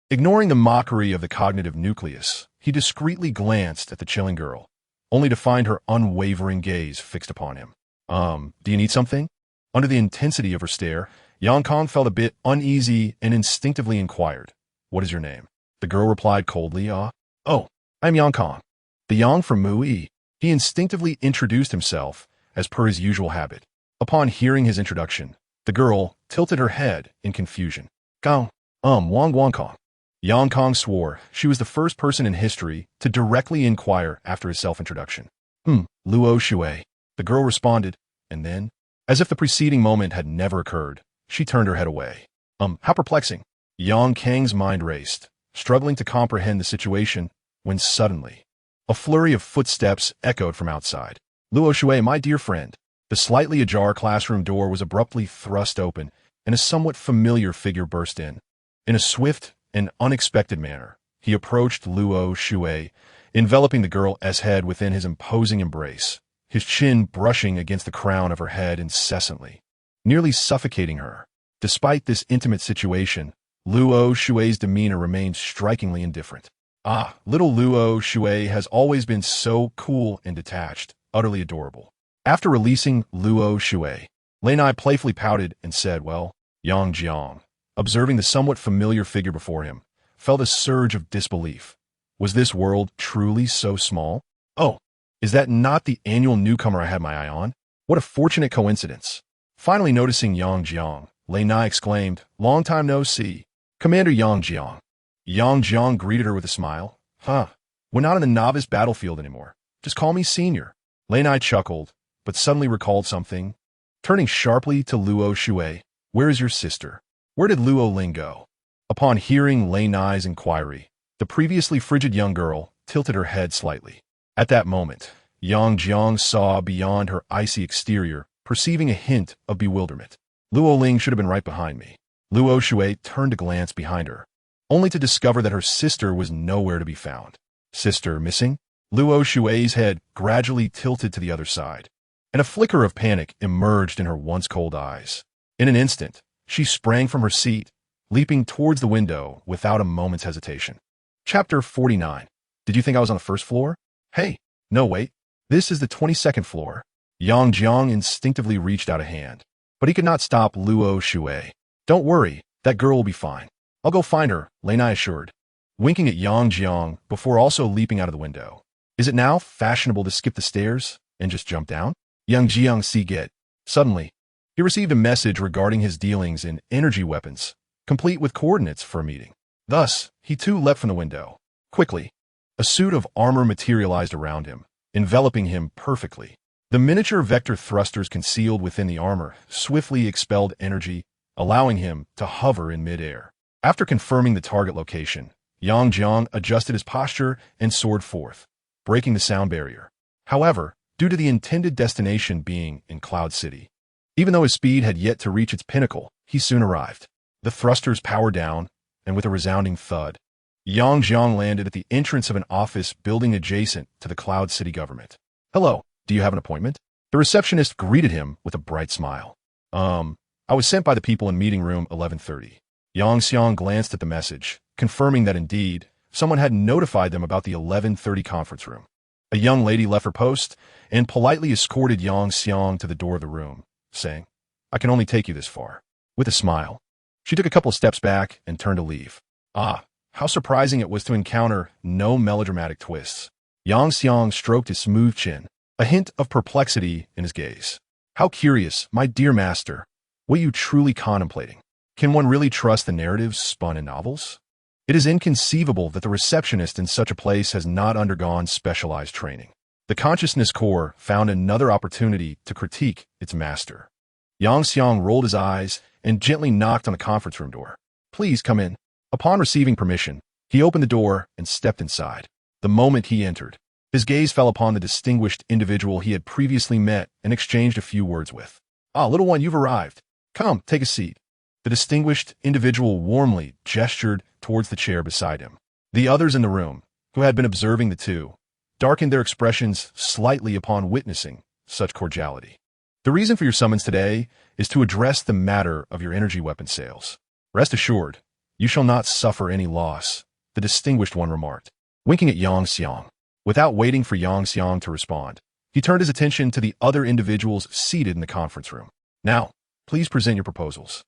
Ignoring the mockery of the cognitive nucleus, he discreetly glanced at the chilling girl, only to find her unwavering gaze fixed upon him. Do you need something? Under the intensity of her stare, Yang Kang felt a bit uneasy and instinctively inquired, What is your name? The girl replied coldly, Oh, I'm Yang Kang. The Yang from Mui. He instinctively introduced himself, as per his usual habit. Upon hearing his introduction, the girl tilted her head in confusion. Guang Kang. Yang Kang swore she was the first person in history to directly inquire after his self-introduction. Luo Shui. The girl responded, and then, as if the preceding moment had never occurred, she turned her head away. How perplexing. Yang Kang's mind raced, struggling to comprehend the situation, when suddenly, a flurry of footsteps echoed from outside. Luo Shui, my dear friend. The slightly ajar classroom door was abruptly thrust open, and a somewhat familiar figure burst in. In a swift and unexpected manner, he approached Luo Shui, enveloping the girl's head within his imposing embrace, his chin brushing against the crown of her head incessantly, nearly suffocating her. Despite this intimate situation, Luo Shui's demeanor remained strikingly indifferent. Little Luo Shui has always been so cool and detached, utterly adorable. After releasing Luo Shui, Lei playfully pouted and said, Well, Yang Jiang, observing the somewhat familiar figure before him, felt a surge of disbelief. Was this world truly so small? Oh, is that not the annual newcomer I had my eye on? What a fortunate coincidence. Finally noticing Yang Jiang, Lei exclaimed, Long time no see. Commander Yang Jiang. Yang Jiang greeted her with a smile. We're not on the novice battlefield anymore. Just call me senior. Lei chuckled, but suddenly recalled something. Turning sharply to Luo Shui, Where is your sister? Where did Luo Ling go? Upon hearing Lei's inquiry, the previously frigid young girl tilted her head slightly. At that moment, Yang Jiang saw beyond her icy exterior, perceiving a hint of bewilderment. Luo Ling should have been right behind me. Luo Shui turned to glance behind her, only to discover that her sister was nowhere to be found. Sister missing? Luo Shui's head gradually tilted to the other side, and a flicker of panic emerged in her once cold eyes. In an instant, she sprang from her seat, leaping towards the window without a moment's hesitation. Chapter 49. Did you think I was on the first floor? Hey, no wait. This is the 22nd floor. Yang Jiang instinctively reached out a hand, but he could not stop Luo Shui. Don't worry, that girl will be fine. I'll go find her, Lei assured, winking at Yang Jiang before also leaping out of the window. Is it now fashionable to skip the stairs and just jump down? Yang Jiang see get. Suddenly, he received a message regarding his dealings in energy weapons, complete with coordinates for a meeting. Thus, he too leapt from the window. Quickly, a suit of armor materialized around him, enveloping him perfectly. The miniature vector thrusters concealed within the armor swiftly expelled energy, allowing him to hover in midair. After confirming the target location, Yang Jiang adjusted his posture and soared forth, breaking the sound barrier. However, due to the intended destination being in Cloud City, even though his speed had yet to reach its pinnacle, he soon arrived. The thrusters powered down, and with a resounding thud, Yang Jiang landed at the entrance of an office building adjacent to the Cloud City government. "Hello, do you have an appointment?" The receptionist greeted him with a bright smile. I was sent by the people in meeting room 1130. Yang Xiang glanced at the message, confirming that indeed, someone had notified them about the 1130 conference room. A young lady left her post and politely escorted Yang Xiang to the door of the room, saying, "I can only take you this far." With a smile, she took a couple steps back and turned to leave. How surprising it was to encounter no melodramatic twists. Yang Xiang stroked his smooth chin, a hint of perplexity in his gaze. "How curious, my dear master. What are you truly contemplating? Can one really trust the narratives spun in novels? It is inconceivable that the receptionist in such a place has not undergone specialized training." The consciousness core found another opportunity to critique its master. Yang Xiang rolled his eyes and gently knocked on the conference room door. "Please come in." Upon receiving permission, he opened the door and stepped inside. The moment he entered, his gaze fell upon the distinguished individual he had previously met and exchanged a few words with. "Little one, you've arrived. Come, take a seat." The distinguished individual warmly gestured towards the chair beside him. The others in the room, who had been observing the two, darkened their expressions slightly upon witnessing such cordiality. "The reason for your summons today is to address the matter of your energy weapon sales. Rest assured, you shall not suffer any loss," the distinguished one remarked, winking at Yang Xiang. Without waiting for Yang Xiang to respond, he turned his attention to the other individuals seated in the conference room. "Now, please present your proposals.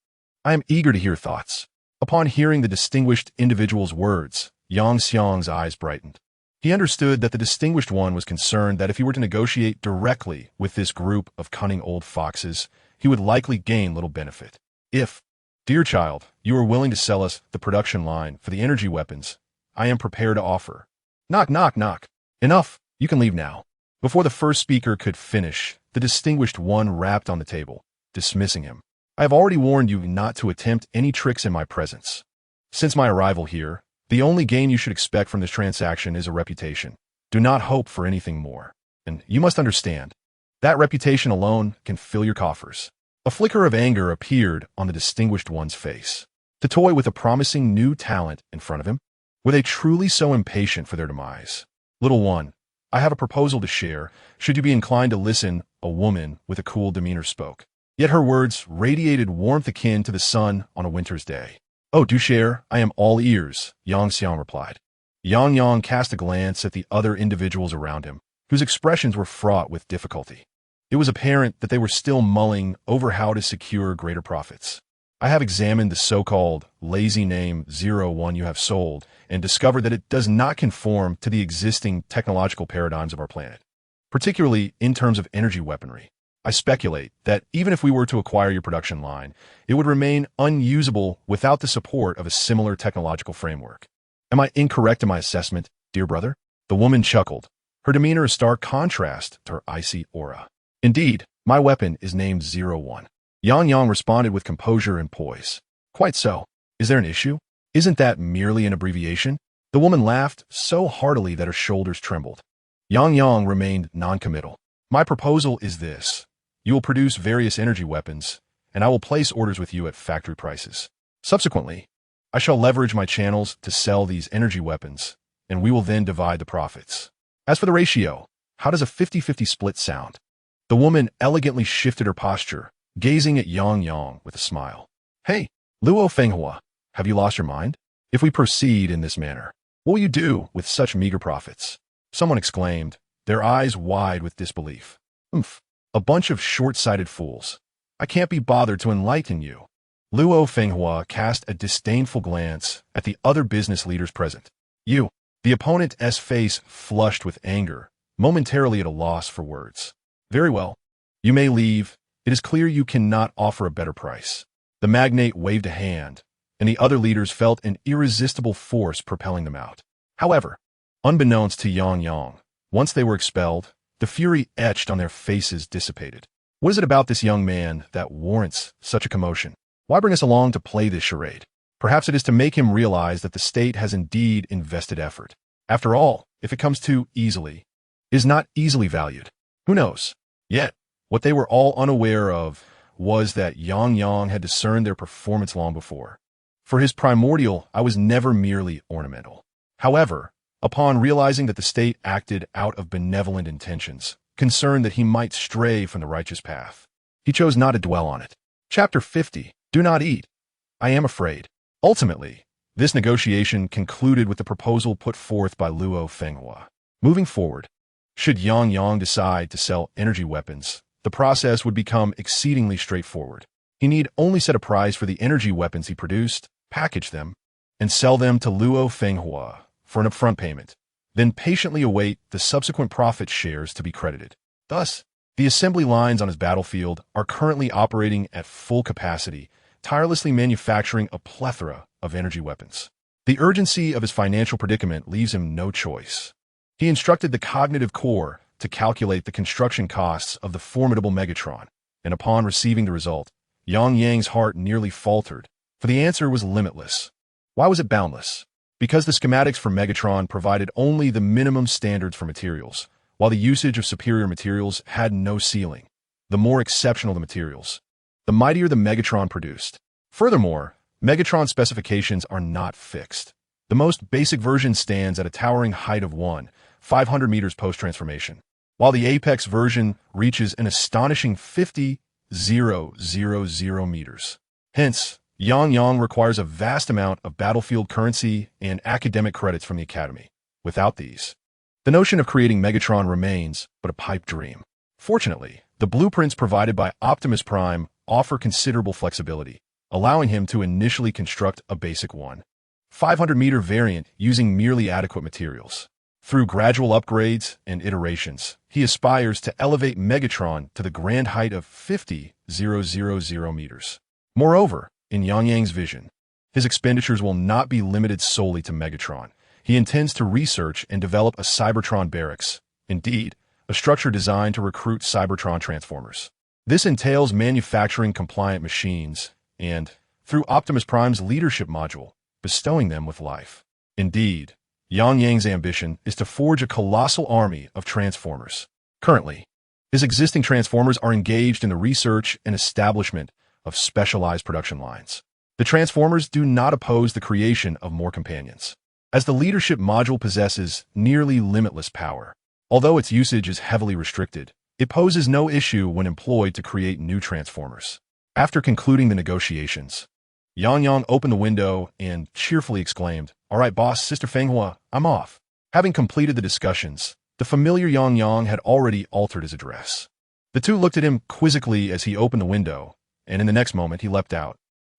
I am eager to hear thoughts." Upon hearing the distinguished individual's words, Yang Xiang's eyes brightened. He understood that the distinguished one was concerned that if he were to negotiate directly with this group of cunning old foxes, he would likely gain little benefit. "If, dear child, you are willing to sell us the production line for the energy weapons, I am prepared to offer." Knock, knock, knock. "Enough, you can leave now." Before the first speaker could finish, the distinguished one rapped on the table, dismissing him. "I have already warned you not to attempt any tricks in my presence. Since my arrival here, the only gain you should expect from this transaction is a reputation. Do not hope for anything more. And you must understand, that reputation alone can fill your coffers." A flicker of anger appeared on the distinguished one's face. To toy with a promising new talent in front of him? Were they truly so impatient for their demise? "Little one, I have a proposal to share. Should you be inclined to listen," a woman with a cool demeanor spoke. Yet her words radiated warmth akin to the sun on a winter's day. "Oh, do share. I am all ears," Yang Xiang replied. Yang cast a glance at the other individuals around him, whose expressions were fraught with difficulty. It was apparent that they were still mulling over how to secure greater profits. "I have examined the so-called lazy name 01 you have sold and discovered that it does not conform to the existing technological paradigms of our planet, particularly in terms of energy weaponry. I speculate that even if we were to acquire your production line, it would remain unusable without the support of a similar technological framework. Am I incorrect in my assessment, dear brother?" The woman chuckled, her demeanor a stark contrast to her icy aura. "Indeed, my weapon is named 01. Yang responded with composure and poise. "Quite so. Is there an issue? Isn't that merely an abbreviation?" The woman laughed so heartily that her shoulders trembled. Yang remained noncommittal. "My proposal is this. You will produce various energy weapons, and I will place orders with you at factory prices. Subsequently, I shall leverage my channels to sell these energy weapons, and we will then divide the profits. As for the ratio, how does a 50-50 split sound?" The woman elegantly shifted her posture, gazing at Yang with a smile. "Hey, Luo Fenghua, have you lost your mind? If we proceed in this manner, what will you do with such meager profits?" Someone exclaimed, their eyes wide with disbelief. "Oomph. A bunch of short-sighted fools. I can't be bothered to enlighten you." Luo Fenghua cast a disdainful glance at the other business leaders present. "You." The opponent's face flushed with anger, momentarily at a loss for words. "Very well. You may leave. It is clear you cannot offer a better price." The magnate waved a hand, and the other leaders felt an irresistible force propelling them out. However, unbeknownst to Yang, once they were expelled, The fury etched on their faces dissipated. What is it about this young man that warrants such a commotion? Why bring us along to play this charade? Perhaps it is to make him realize that the state has indeed invested effort. After all, if it comes too easily, it is not easily valued. Who knows? Yet, what they were all unaware of was that Yang had discerned their performance long before. For his primordial, I was never merely ornamental. However, upon realizing that the state acted out of benevolent intentions, concerned that he might stray from the righteous path, he chose not to dwell on it. Chapter 50. Do not eat. I am afraid. Ultimately, this negotiation concluded with the proposal put forth by Luo Fenghua. Moving forward, should Yang decide to sell energy weapons, the process would become exceedingly straightforward. He need only set a price for the energy weapons he produced, package them, and sell them to Luo Fenghua for an upfront payment, then patiently await the subsequent profit shares to be credited. Thus, the assembly lines on his battlefield are currently operating at full capacity, tirelessly manufacturing a plethora of energy weapons. The urgency of his financial predicament leaves him no choice. He instructed the cognitive core to calculate the construction costs of the formidable Megatron, and upon receiving the result, Yang's heart nearly faltered, for the answer was limitless. Why was it boundless? Because the schematics for Megatron provided only the minimum standards for materials, while the usage of superior materials had no ceiling. The more exceptional the materials, the mightier the Megatron produced. Furthermore, Megatron specifications are not fixed. The most basic version stands at a towering height of 500 meters post-transformation, while the Apex version reaches an astonishing 50,000 meters. Hence, Yang requires a vast amount of battlefield currency and academic credits from the Academy. Without these, the notion of creating Megatron remains but a pipe dream. Fortunately, the blueprints provided by Optimus Prime offer considerable flexibility, allowing him to initially construct a basic 500-meter variant using merely adequate materials. Through gradual upgrades and iterations, he aspires to elevate Megatron to the grand height of 50,000 meters. Moreover, in Yang's vision, his expenditures will not be limited solely to Megatron. He intends to research and develop a Cybertron barracks, indeed, a structure designed to recruit Cybertron transformers. This entails manufacturing compliant machines and, through Optimus Prime's leadership module, bestowing them with life. Indeed, Yang's ambition is to forge a colossal army of transformers. Currently, his existing transformers are engaged in the research and establishment of specialized production lines. The transformers do not oppose the creation of more companions, as the leadership module possesses nearly limitless power. Although its usage is heavily restricted, it poses no issue when employed to create new transformers. After concluding the negotiations, Yang opened the window and cheerfully exclaimed, "All right, boss, Sister Fenghua, I'm off." Having completed the discussions, the familiar Yang had already altered his address. The two looked at him quizzically as he opened the window, and in the next moment he leapt out.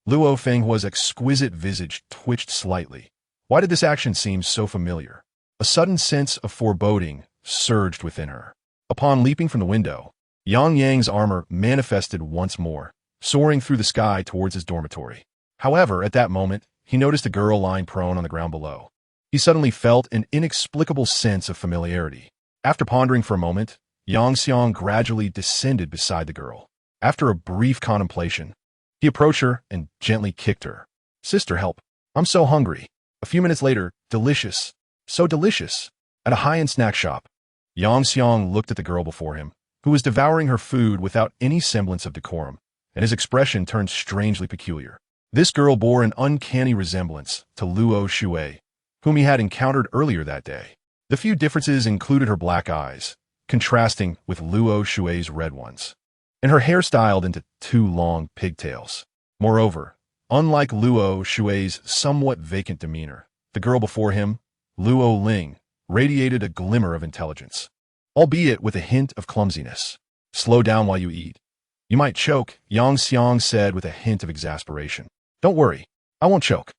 Luo Fenghua's exquisite visage twitched slightly. Why did this action seem so familiar? A sudden sense of foreboding surged within her. Upon leaping from the window, Yang's armor manifested once more, soaring through the sky towards his dormitory. However, at that moment, he noticed a girl lying prone on the ground below. He suddenly felt an inexplicable sense of familiarity. After pondering for a moment, Yang gradually descended beside the girl. After a brief contemplation, he approached her and gently kicked her. "Sister, help. I'm so hungry." A few minutes later, delicious, so delicious, at a high-end snack shop, Yang looked at the girl before him, who was devouring her food without any semblance of decorum, and his expression turned strangely peculiar. This girl bore an uncanny resemblance to Luo Shui, whom he had encountered earlier that day. The few differences included her black eyes, contrasting with Luo Shui's red ones, and her hair styled into two long pigtails. Moreover, unlike Luo Shui's somewhat vacant demeanor, the girl before him, Luo Ling, radiated a glimmer of intelligence, albeit with a hint of clumsiness. "Slow down while you eat. You might choke," Yang said with a hint of exasperation. "Don't worry, I won't choke."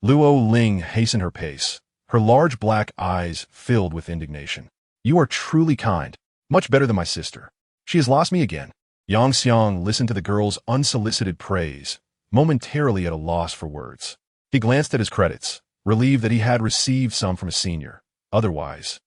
Luo Ling hastened her pace, her large black eyes filled with indignation. "You are truly kind, much better than my sister. She has lost me again." Yang listened to the girl's unsolicited praise, momentarily at a loss for words. He glanced at his credits, relieved that he had received some from a senior. Otherwise,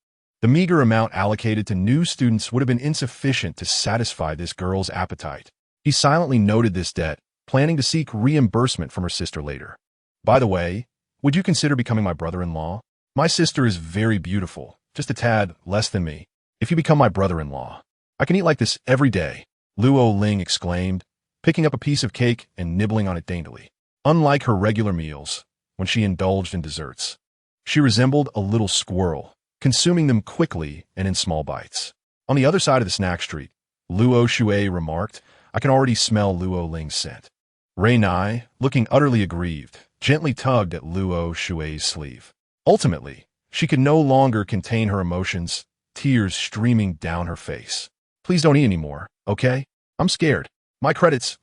The meager amount allocated to new students would have been insufficient to satisfy this girl's appetite. He silently noted this debt, planning to seek reimbursement from her sister later. By the way, would you consider becoming my brother-in-law? My sister is very beautiful, just a tad less than me. If you become my brother-in-law, I can eat like this every day, Luo Ling exclaimed, picking up a piece of cake and nibbling on it daintily. Unlike her regular meals, when she indulged in desserts, she resembled a little squirrel, consuming them quickly and in small bites. On the other side of the snack street, Luo Shui remarked, I can already smell Luo Ling's scent. Ray Nai, looking utterly aggrieved, gently tugged at Luo Shui's sleeve. Ultimately, she could no longer contain her emotions, tears streaming down her face. Please don't eat anymore, okay? I'm scared. My credits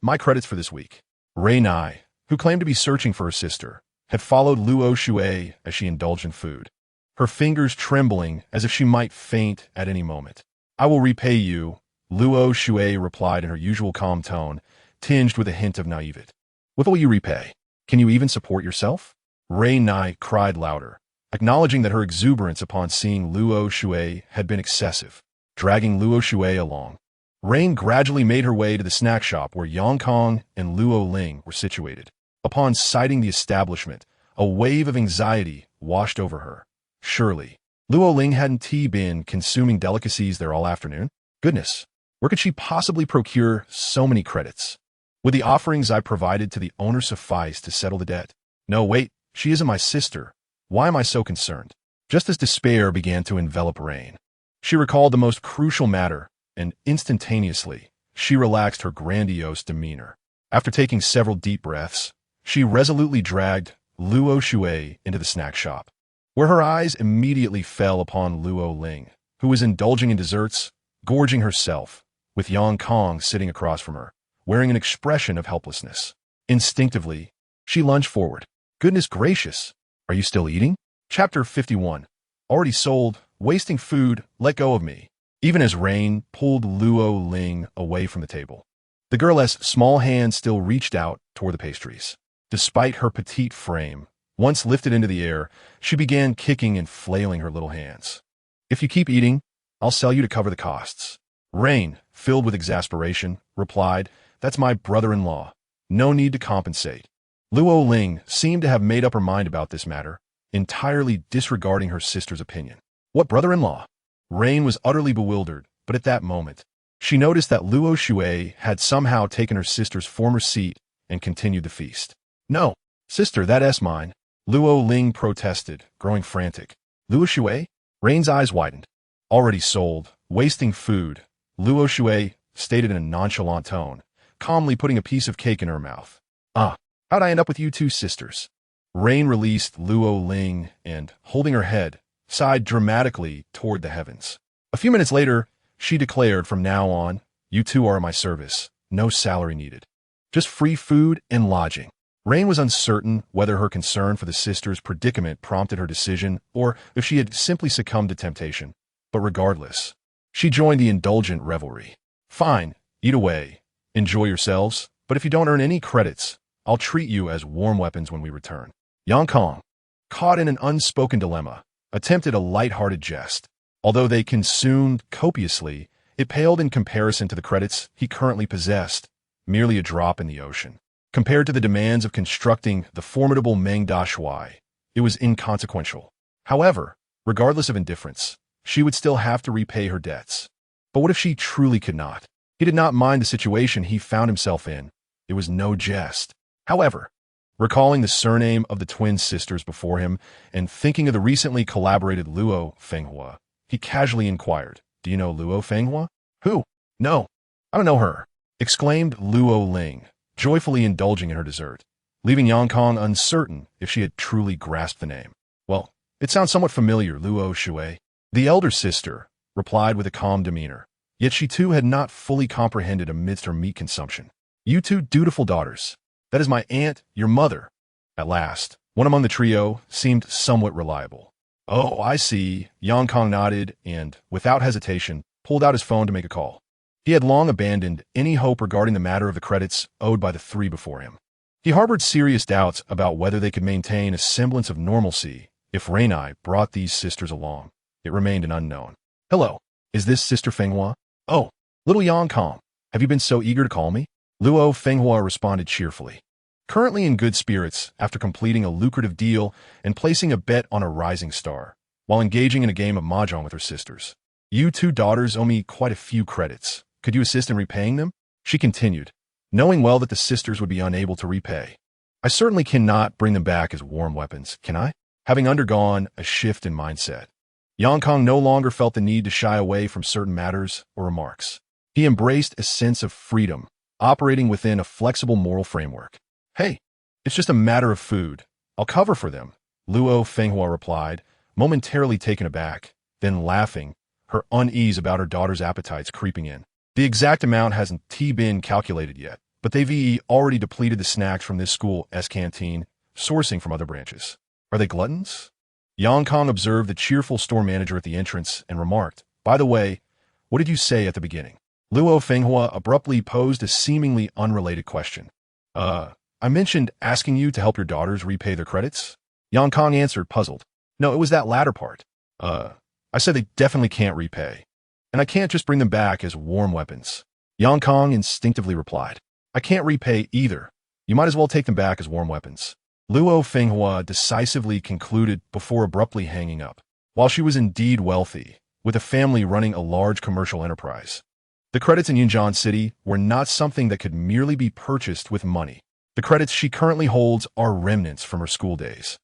for this week. Ray Nai, who claimed to be searching for her sister, had followed Luo Shui as she indulged in food, her fingers trembling as if she might faint at any moment. I will repay you, Luo Shui replied in her usual calm tone, tinged with a hint of naivete. What will you repay? Can you even support yourself? Ray Nai cried louder, acknowledging that her exuberance upon seeing Luo Shui had been excessive, dragging Luo Shui along. Rain gradually made her way to the snack shop where Yang Kong and Luo Ling were situated. Upon sighting the establishment, a wave of anxiety washed over her. Surely, Luo Ling hadn't been consuming delicacies there all afternoon? Goodness, where could she possibly procure so many credits? Would the offerings I provided to the owner suffice to settle the debt? No, wait, she isn't my sister. Why am I so concerned? Just as despair began to envelop Rain, she recalled the most crucial matter, and instantaneously, she relaxed her grandiose demeanor. After taking several deep breaths, she resolutely dragged Luo Shui into the snack shop, where her eyes immediately fell upon Luo Ling, who was indulging in desserts, gorging herself, with Yang Kong sitting across from her, wearing an expression of helplessness. Instinctively, she lunged forward. Goodness gracious, are you still eating? Chapter 51. Already sold, wasting food, let go of me. Even as Rain pulled Luo Ling away from the table, the girl's small hand still reached out toward the pastries. Despite her petite frame, once lifted into the air, she began kicking and flailing her little hands. If you keep eating, I'll sell you to cover the costs. Rain, filled with exasperation, replied, That's my brother-in-law. No need to compensate. Luo Ling seemed to have made up her mind about this matter, entirely disregarding her sister's opinion. What brother-in-law? Rain was utterly bewildered, but at that moment, she noticed that Luo Shui had somehow taken her sister's former seat and continued the feast. No, sister, that's mine, Luo Ling protested, growing frantic. Luo Shui? Rain's eyes widened. Already sold, wasting food, Luo Shui stated in a nonchalant tone, calmly putting a piece of cake in her mouth. How'd I end up with you two sisters? Rain released Luo Ling and, holding her head, sighed dramatically toward the heavens. A few minutes later, she declared, from now on, you two are at my service, no salary needed. Just free food and lodging. Rain was uncertain whether her concern for the sisters' predicament prompted her decision or if she had simply succumbed to temptation. But regardless, she joined the indulgent revelry. Fine, eat away, enjoy yourselves, but if you don't earn any credits, I'll treat you as warm weapons when we return. Yang Kong, caught in an unspoken dilemma, attempted a light-hearted jest. Although they consumed copiously, it paled in comparison to the credits he currently possessed, merely a drop in the ocean. Compared to the demands of constructing the formidable Meng Da Shui, it was inconsequential. However, regardless of indifference, she would still have to repay her debts. But what if she truly could not? He did not mind the situation he found himself in. It was no jest. However, recalling the surname of the twin sisters before him and thinking of the recently collaborated Luo Fenghua, he casually inquired, Do you know Luo Fenghua? Who? No, I don't know her, exclaimed Luo Ling, joyfully indulging in her dessert, leaving Yang Kong uncertain if she had truly grasped the name. Well, it sounds somewhat familiar, Luo Shui. The elder sister replied with a calm demeanor, yet she too had not fully comprehended amidst her meat consumption. You two dutiful daughters. That is my aunt, your mother. At last, one among the trio seemed somewhat reliable. Oh, I see. Yang Kong nodded and, without hesitation, pulled out his phone to make a call. He had long abandoned any hope regarding the matter of the credits owed by the three before him. He harbored serious doubts about whether they could maintain a semblance of normalcy if Rainai brought these sisters along. It remained an unknown. Hello, is this Sister Fenghua? Oh, little Yang Kong, have you been so eager to call me? Luo Fenghua responded cheerfully. Currently in good spirits after completing a lucrative deal and placing a bet on a rising star, while engaging in a game of mahjong with her sisters. You two daughters owe me quite a few credits. Could you assist in repaying them? She continued, knowing well that the sisters would be unable to repay. I certainly cannot bring them back as warm weapons, can I? Having undergone a shift in mindset, Yang Kong no longer felt the need to shy away from certain matters or remarks. He embraced a sense of freedom, operating within a flexible moral framework. Hey, it's just a matter of food. I'll cover for them, Luo Fenghua replied, momentarily taken aback, then laughing, her unease about her daughter's appetites creeping in. The exact amount hasn't been calculated yet, but they've already depleted the snacks from this school's canteen, sourcing from other branches. Are they gluttons? Yang Kong observed the cheerful store manager at the entrance and remarked, by the way, what did you say at the beginning? Luo Fenghua abruptly posed a seemingly unrelated question. I mentioned asking you to help your daughters repay their credits? Yang Kong answered, puzzled. No, it was that latter part. I said they definitely can't repay. And I can't just bring them back as warm weapons. Yang Kong instinctively replied. I can't repay either. You might as well take them back as warm weapons. Luo Fenghua decisively concluded before abruptly hanging up. While she was indeed wealthy, with a family running a large commercial enterprise, the credits in Yunjian City were not something that could merely be purchased with money. The credits she currently holds are remnants from her school days,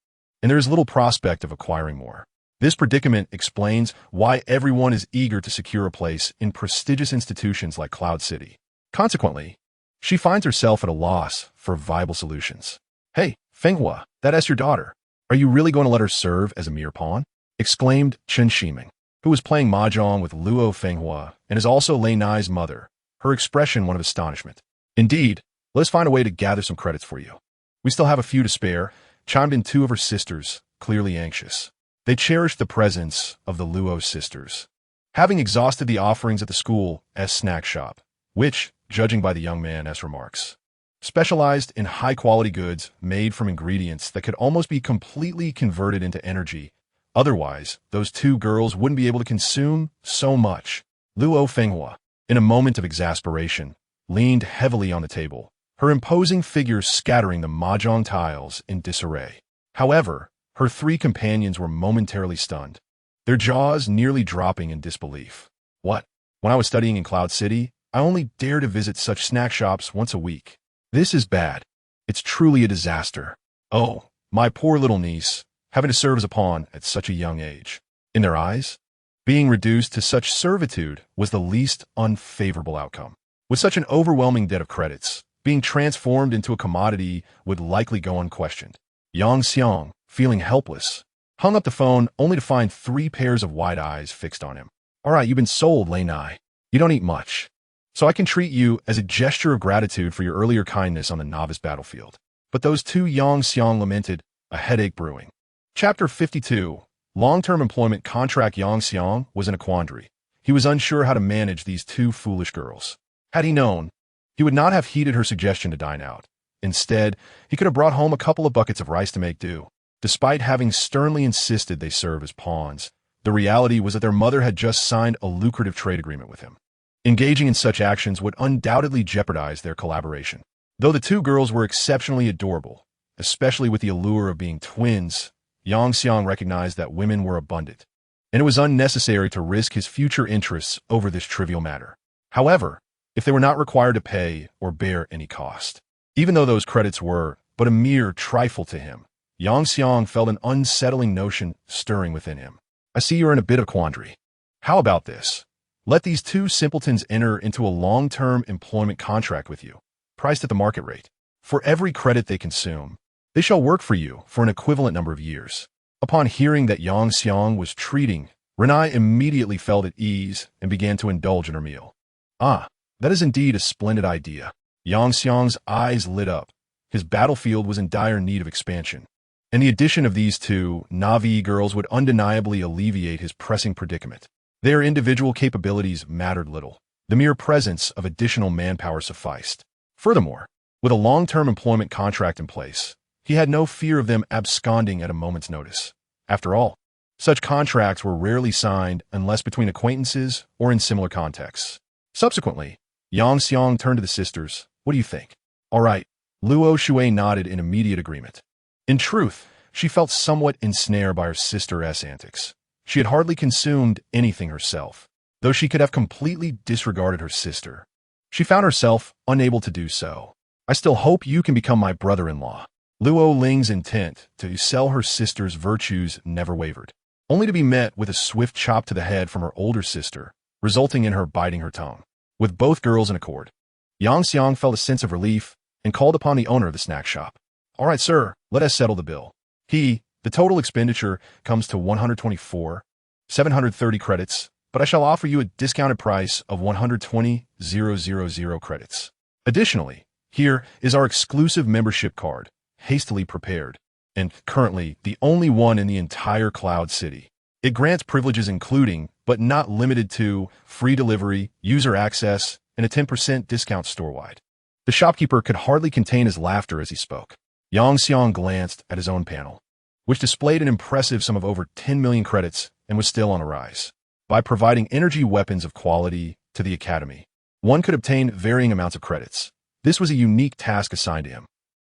and there is little prospect of acquiring more. This predicament explains why everyone is eager to secure a place in prestigious institutions like Cloud City. Consequently, she finds herself at a loss for viable solutions. Hey, Fenghua, that's your daughter. Are you really going to let her serve as a mere pawn? Exclaimed Chen Shiming, who was playing mahjong with Luo Fenghua and is also Lei Nai's mother, her expression one of astonishment. Indeed, let's find a way to gather some credits for you. We still have a few to spare, chimed in two of her sisters, clearly anxious. They cherished the presence of the Luo sisters, having exhausted the offerings at the school's snack shop, which, judging by the young man's remarks, specialized in high-quality goods made from ingredients that could almost be completely converted into energy. Otherwise, those two girls wouldn't be able to consume so much. Luo Fenghua, in a moment of exasperation, leaned heavily on the table, her imposing figure scattering the mahjong tiles in disarray. However, her three companions were momentarily stunned, their jaws nearly dropping in disbelief. What? When I was studying in Cloud City, I only dared to visit such snack shops once a week. This is bad. It's truly a disaster. Oh, my poor little niece, having to serve as a pawn at such a young age. In their eyes, being reduced to such servitude was the least unfavorable outcome. With such an overwhelming debt of credits, being transformed into a commodity would likely go unquestioned. Yang Xiang, feeling helpless, hung up the phone only to find 3 pairs of wide eyes fixed on him. All right, you've been sold, Lei Nai. You don't eat much, so I can treat you as a gesture of gratitude for your earlier kindness on the novice battlefield. But those two Yang Xiang lamented, a headache brewing. Chapter 52. Long-term employment contract. Yang Xiang was in a quandary. He was unsure how to manage these two foolish girls. Had he known, he would not have heeded her suggestion to dine out. Instead, he could have brought home a couple of buckets of rice to make do. Despite having sternly insisted they serve as pawns, the reality was that their mother had just signed a lucrative trade agreement with him. Engaging in such actions would undoubtedly jeopardize their collaboration. Though the two girls were exceptionally adorable, especially with the allure of being twins, Yang Xiang recognized that women were abundant, and it was unnecessary to risk his future interests over this trivial matter. However, if they were not required to pay or bear any cost, even though those credits were but a mere trifle to him, Yang Xiang felt an unsettling notion stirring within him. I see you're in a bit of quandary. How about this? Let these two simpletons enter into a long-term employment contract with you, priced at the market rate. For every credit they consume, they shall work for you for an equivalent number of years. Upon hearing that Yang Xiang was treating, Renai immediately felt at ease and began to indulge in her meal. Ah, that is indeed a splendid idea. Yang Xiang's eyes lit up. His battlefield was in dire need of expansion, and the addition of these two Navi girls would undeniably alleviate his pressing predicament. Their individual capabilities mattered little. The mere presence of additional manpower sufficed. Furthermore, with a long-term employment contract in place, he had no fear of them absconding at a moment's notice. After all, Such contracts were rarely signed unless between acquaintances or in similar contexts. Subsequently, Yang Xiang turned to the sisters. What do you think? All right. Luo Shui nodded in immediate agreement. In truth, she felt somewhat ensnared by her sister's antics. She had hardly consumed anything herself, though she could have completely disregarded her sister. She found herself unable to do so. I still hope you can become my brother-in-law. Luo Ling's intent to sell her sister's virtues never wavered, only to be met with a swift chop to the head from her older sister, resulting in her biting her tongue. With both girls in accord, Yang Xiang felt a sense of relief and called upon the owner of the snack shop. All right, sir, let us settle the bill. The total expenditure comes to 124,730 credits, but I shall offer you a discounted price of 120,000 credits. Additionally, here is our exclusive membership card, hastily prepared, and currently the only one in the entire Cloud City. It grants privileges including, but not limited to, free delivery, user access, and a 10% discount store-wide. The shopkeeper could hardly contain his laughter as he spoke. Yang Xiang glanced at his own panel, which displayed an impressive sum of over 10 million credits and was still on a rise. By providing energy weapons of quality to the academy, one could obtain varying amounts of credits. This was a unique task assigned to him.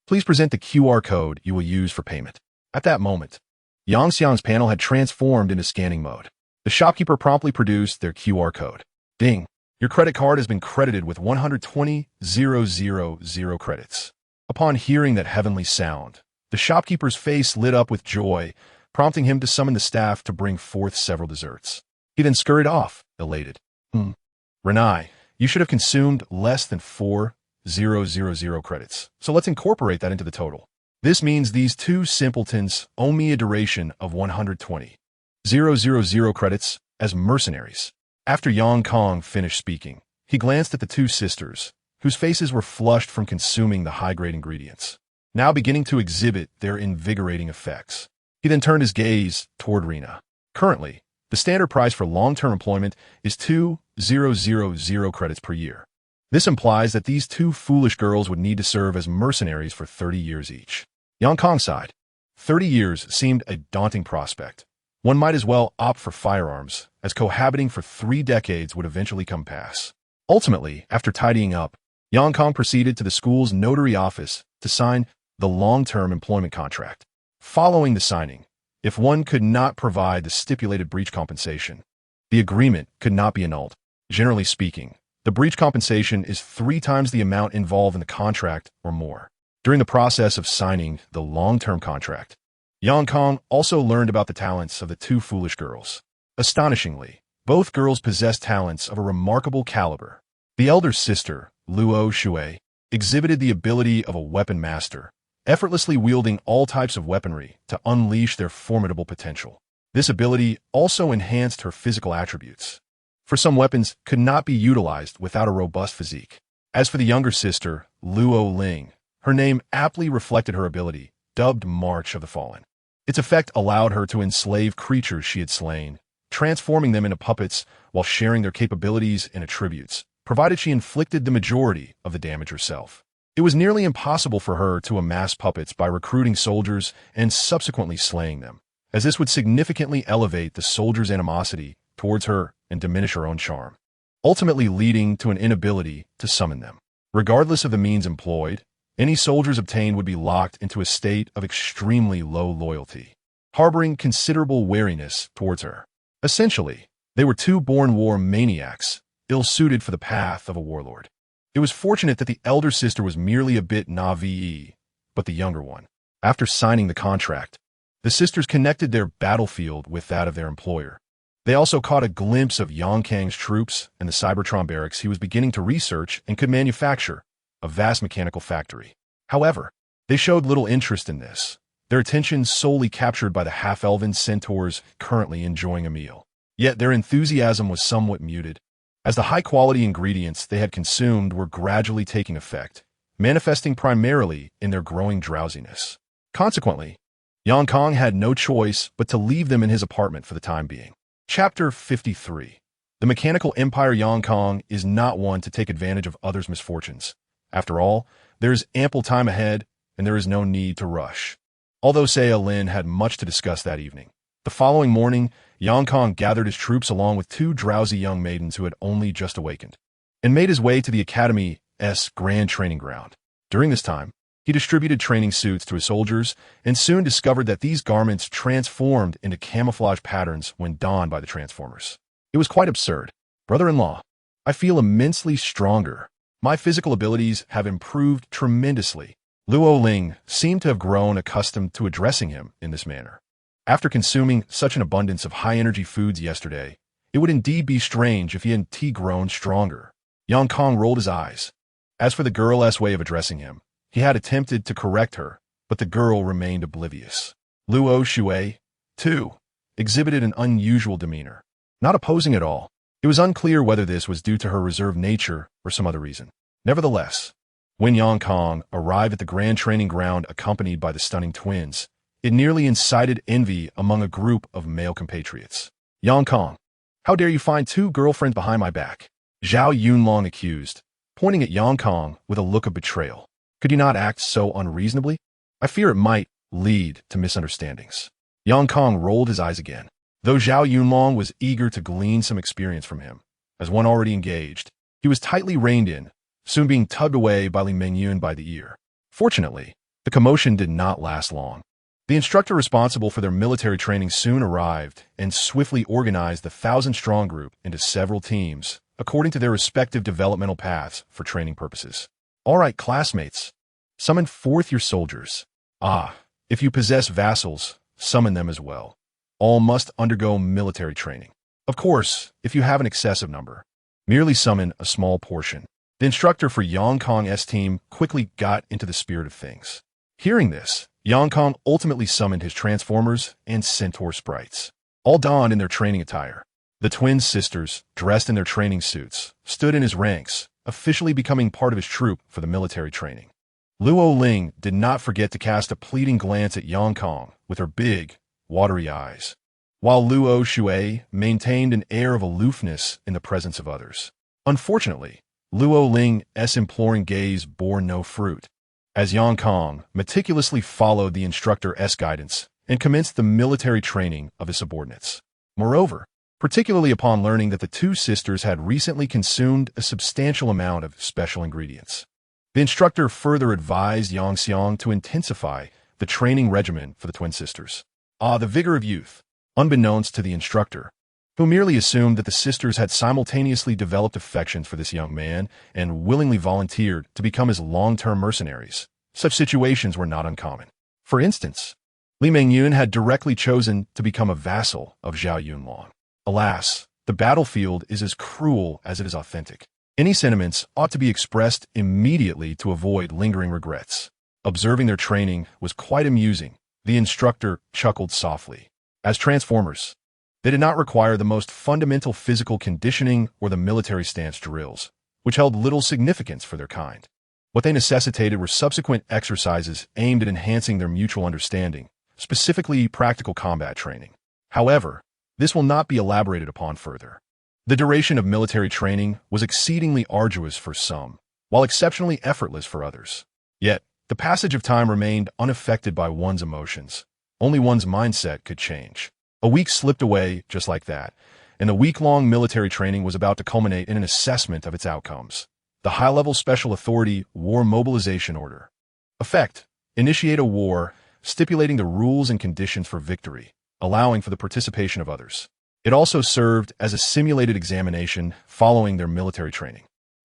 Please present the QR code you will use for payment. At that moment, Yang Xiang's panel had transformed into scanning mode. The shopkeeper promptly produced their QR code. Ding! Your credit card has been credited with 120,000 credits. Upon hearing that heavenly sound, the shopkeeper's face lit up with joy, prompting him to summon the staff to bring forth several desserts. He then scurried off, elated. Renai, you should have consumed less than 4,000 credits, so let's incorporate that into the total. This means these two simpletons owe me a duration of 120,000 credits as mercenaries. After Yang Kong finished speaking, he glanced at the two sisters, whose faces were flushed from consuming the high-grade ingredients, now beginning to exhibit their invigorating effects. He then turned his gaze toward Rena. Currently, the standard price for long-term employment is 2,000 credits per year. This implies that these two foolish girls would need to serve as mercenaries for 30 years each. Yang Kong sighed. 30 years seemed a daunting prospect. One might as well opt for firearms, as cohabiting for 3 decades would eventually come pass. Ultimately, after tidying up, Yang Kong proceeded to the school's notary office to sign the long-term employment contract. Following the signing, if one could not provide the stipulated breach compensation, the agreement could not be annulled. Generally speaking, the breach compensation is 3 times the amount involved in the contract or more. During the process of signing the long-term contract, Yang Kong also learned about the talents of the two foolish girls. Astonishingly, both girls possessed talents of a remarkable caliber. The elder sister, Luo Shui, exhibited the ability of a weapon master, effortlessly wielding all types of weaponry to unleash their formidable potential. This ability also enhanced her physical attributes, for some weapons could not be utilized without a robust physique. As for the younger sister, Luo Ling, her name aptly reflected her ability, dubbed March of the Fallen. Its effect allowed her to enslave creatures she had slain, transforming them into puppets while sharing their capabilities and attributes, provided she inflicted the majority of the damage herself. It was nearly impossible for her to amass puppets by recruiting soldiers and subsequently slaying them, as this would significantly elevate the soldiers' animosity towards her and diminish her own charm, ultimately leading to an inability to summon them. Regardless of the means employed, any soldiers obtained would be locked into a state of extremely low loyalty, harboring considerable wariness towards her. Essentially, they were two born war maniacs, ill-suited for the path of a warlord. It was fortunate that the elder sister was merely a bit naive, but the younger one. After signing the contract, the sisters connected their battlefield with that of their employer. They also caught a glimpse of Yang Kang's troops and the Cybertron barracks he was beginning to research and could manufacture, a vast mechanical factory. However, they showed little interest in this, their attention solely captured by the half-elven centaurs currently enjoying a meal. Yet their enthusiasm was somewhat muted, as the high-quality ingredients they had consumed were gradually taking effect, manifesting primarily in their growing drowsiness. Consequently, Yang Kong had no choice but to leave them in his apartment for the time being. Chapter 53. The mechanical empire Yang Kong is not one to take advantage of others' misfortunes. After all, there is ample time ahead, and there is no need to rush. Although Saya Lin had much to discuss that evening, The following morning, Kong gathered his troops along with two drowsy young maidens who had only just awakened, and made his way to the Academy's grand training ground. During this time, he distributed training suits to his soldiers and soon discovered that these garments transformed into camouflage patterns when donned by the Transformers. It was quite absurd. "Brother-in-law, I feel immensely stronger. My physical abilities have improved tremendously." Luo Ling seemed to have grown accustomed to addressing him in this manner. After consuming such an abundance of high-energy foods yesterday, it would indeed be strange if he hadn't grown stronger. Kong rolled his eyes. As for the girl's way of addressing him, he had attempted to correct her, but the girl remained oblivious. Luo Shui, too, exhibited an unusual demeanor, not opposing at all. It was unclear whether this was due to her reserved nature or some other reason. Nevertheless, when Kong arrived at the grand training ground accompanied by the stunning twins, it nearly incited envy among a group of male compatriots. "Kong, how dare you find two girlfriends behind my back?" Zhao Yunlong accused, pointing at Kong with a look of betrayal. "Could you not act so unreasonably? I fear it might lead to misunderstandings." Kong rolled his eyes again. Though Zhao Yunlong was eager to glean some experience from him, as one already engaged, he was tightly reined in, soon being tugged away by Li Mengyun by the ear. Fortunately, the commotion did not last long. The instructor responsible for their military training soon arrived and swiftly organized the 1,000-strong group into several teams, according to their respective developmental paths for training purposes. "All right, classmates, summon forth your soldiers. If you possess vassals, summon them as well. All must undergo military training. Of course, if you have an excessive number, merely summon a small portion." The instructor for Kong's team quickly got into the spirit of things. Hearing this, Kong ultimately summoned his Transformers and Centaur sprites, all donned in their training attire. The twin sisters, dressed in their training suits, stood in his ranks, officially becoming part of his troop for the military training. Luo Ling did not forget to cast a pleading glance at Kong with her big, watery eyes, while Luo Shui maintained an air of aloofness in the presence of others. Unfortunately, Luo Ling's imploring gaze bore no fruit, as Kong meticulously followed the instructor's guidance and commenced the military training of his subordinates. Moreover, particularly upon learning that the two sisters had recently consumed a substantial amount of special ingredients, the instructor further advised Xiang to intensify the training regimen for the twin sisters. The vigor of youth, unbeknownst to the instructor, who merely assumed that the sisters had simultaneously developed affections for this young man and willingly volunteered to become his long-term mercenaries. Such situations were not uncommon. For instance, Li Mengyun had directly chosen to become a vassal of Zhao Yunlong. Alas, the battlefield is as cruel as it is authentic. Any sentiments ought to be expressed immediately to avoid lingering regrets. Observing their training was quite amusing. The instructor chuckled softly. As Transformers, they did not require the most fundamental physical conditioning or the military stance drills, which held little significance for their kind. What they necessitated were subsequent exercises aimed at enhancing their mutual understanding, specifically practical combat training. However, this will not be elaborated upon further. The duration of military training was exceedingly arduous for some, while exceptionally effortless for others. Yet, the passage of time remained unaffected by one's emotions. Only one's mindset could change. A week slipped away just like that, and the week-long military training was about to culminate in an assessment of its outcomes. The high-level Special Authority War Mobilization Order. Effect: initiate a war, stipulating the rules and conditions for victory, allowing for the participation of others. It also served as a simulated examination following their military training.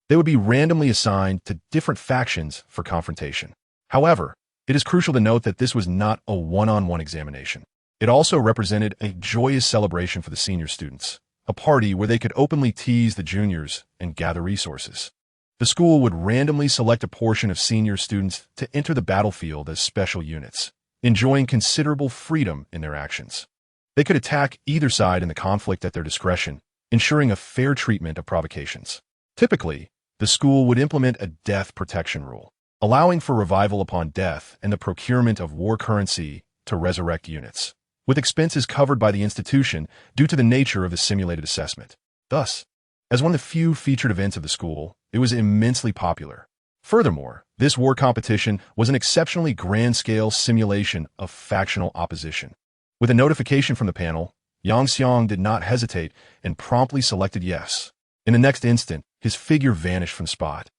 They would be randomly assigned to different factions for confrontation. However, it is crucial to note that this was not a one-on-one examination. It also represented a joyous celebration for the senior students, a party where they could openly tease the juniors and gather resources. The school would randomly select a portion of senior students to enter the battlefield as special units, enjoying considerable freedom in their actions. They could attack either side in the conflict at their discretion, ensuring a fair treatment of provocations. Typically, the school would implement a death protection rule, allowing for revival upon death and the procurement of war currency to resurrect units, with expenses covered by the institution due to the nature of the simulated assessment. Thus, as one of the few featured events of the school, it was immensely popular. Furthermore, this war competition was an exceptionally grand-scale simulation of factional opposition, With a notification from the panel, Yang Xiang did not hesitate and promptly selected yes. In the next instant, his figure vanished from spot,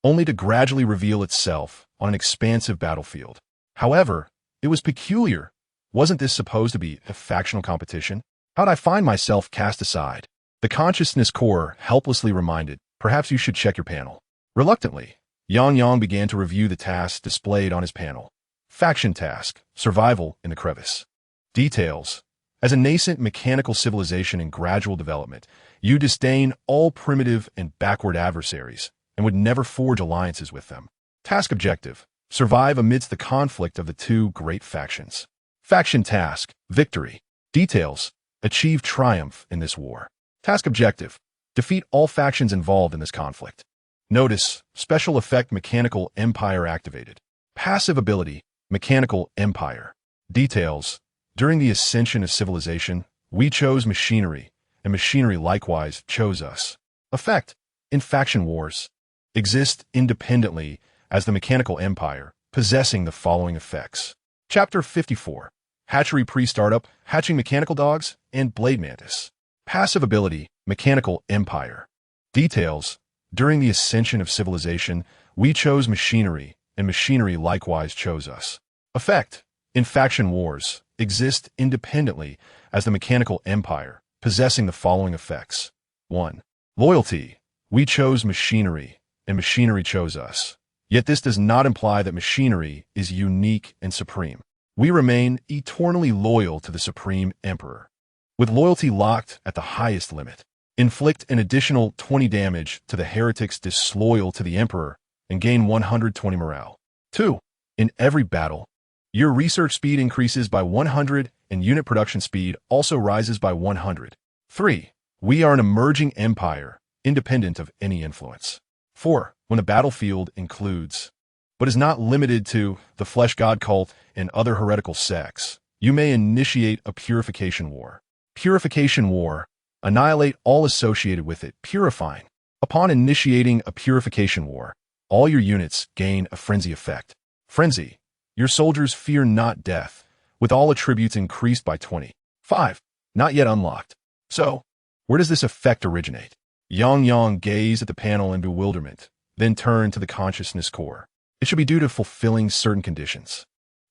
only to gradually reveal itself on an expansive battlefield. However, it was peculiar. Wasn't this supposed to be a factional competition? How'd I find myself cast aside? The consciousness core helplessly reminded, perhaps you should check your panel. Reluctantly, Yang began to review the tasks displayed on his panel. Faction task, survival in the crevice. Details. As a nascent mechanical civilization in gradual development, you disdain all primitive and backward adversaries and would never forge alliances with them. Task objective. Survive amidst the conflict of the two great factions. Faction task. Victory. Details. Achieve triumph in this war. Task objective. Defeat all factions involved in this conflict. Notice. Special effect Mechanical Empire activated. Passive ability. Mechanical Empire. Details. During the ascension of civilization, we chose machinery, and machinery likewise chose us. Effect. In faction wars. Exist independently as the Mechanical Empire, possessing the following effects. Chapter 54. Hatchery Pre-Startup, Hatching Mechanical Dogs, and Blade Mantis. Passive ability, Mechanical Empire. Details. During the ascension of civilization, we chose machinery, and machinery likewise chose us. Effect. In faction wars. Exist independently as the Mechanical Empire, possessing the following effects. 1. Loyalty. We chose machinery, and machinery chose us. Yet this does not imply that machinery is unique and supreme. We remain eternally loyal to the Supreme Emperor. With loyalty locked at the highest limit, inflict an additional 20 damage to the heretics disloyal to the Emperor and gain 120 morale. 2. In every battle, your research speed increases by 100 and unit production speed also rises by 100. 3. We are an emerging empire, independent of any influence. 4. When the battlefield includes, but is not limited to, the flesh god cult and other heretical sects, you may initiate a purification war. Purification war. Annihilate all associated with it, purifying. Upon initiating a purification war, all your units gain a frenzy effect. Frenzy. Your soldiers fear not death, with all attributes increased by 20. 5. Not yet unlocked. So, where does this effect originate? Yang gazed at the panel in bewilderment, then turned to the consciousness core. It should be due to fulfilling certain conditions.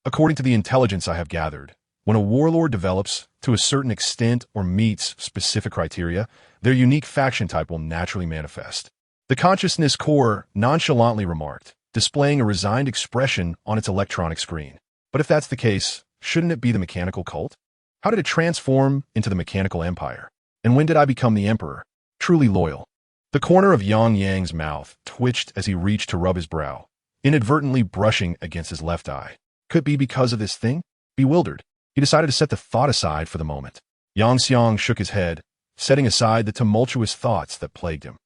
According to the intelligence I have gathered, when a warlord develops to a certain extent or meets specific criteria, their unique faction type will naturally manifest. The consciousness core nonchalantly remarked, displaying a resigned expression on its electronic screen. But if that's the case, shouldn't it be the mechanical cult? How did it transform into the Mechanical Empire? And when did I become the Emperor? Truly loyal. The corner of Yang's mouth twitched as he reached to rub his brow, inadvertently brushing against his left eye. Could it be because of this thing? Bewildered, he decided to set the thought aside for the moment. Yang Xiang shook his head, setting aside the tumultuous thoughts that plagued him.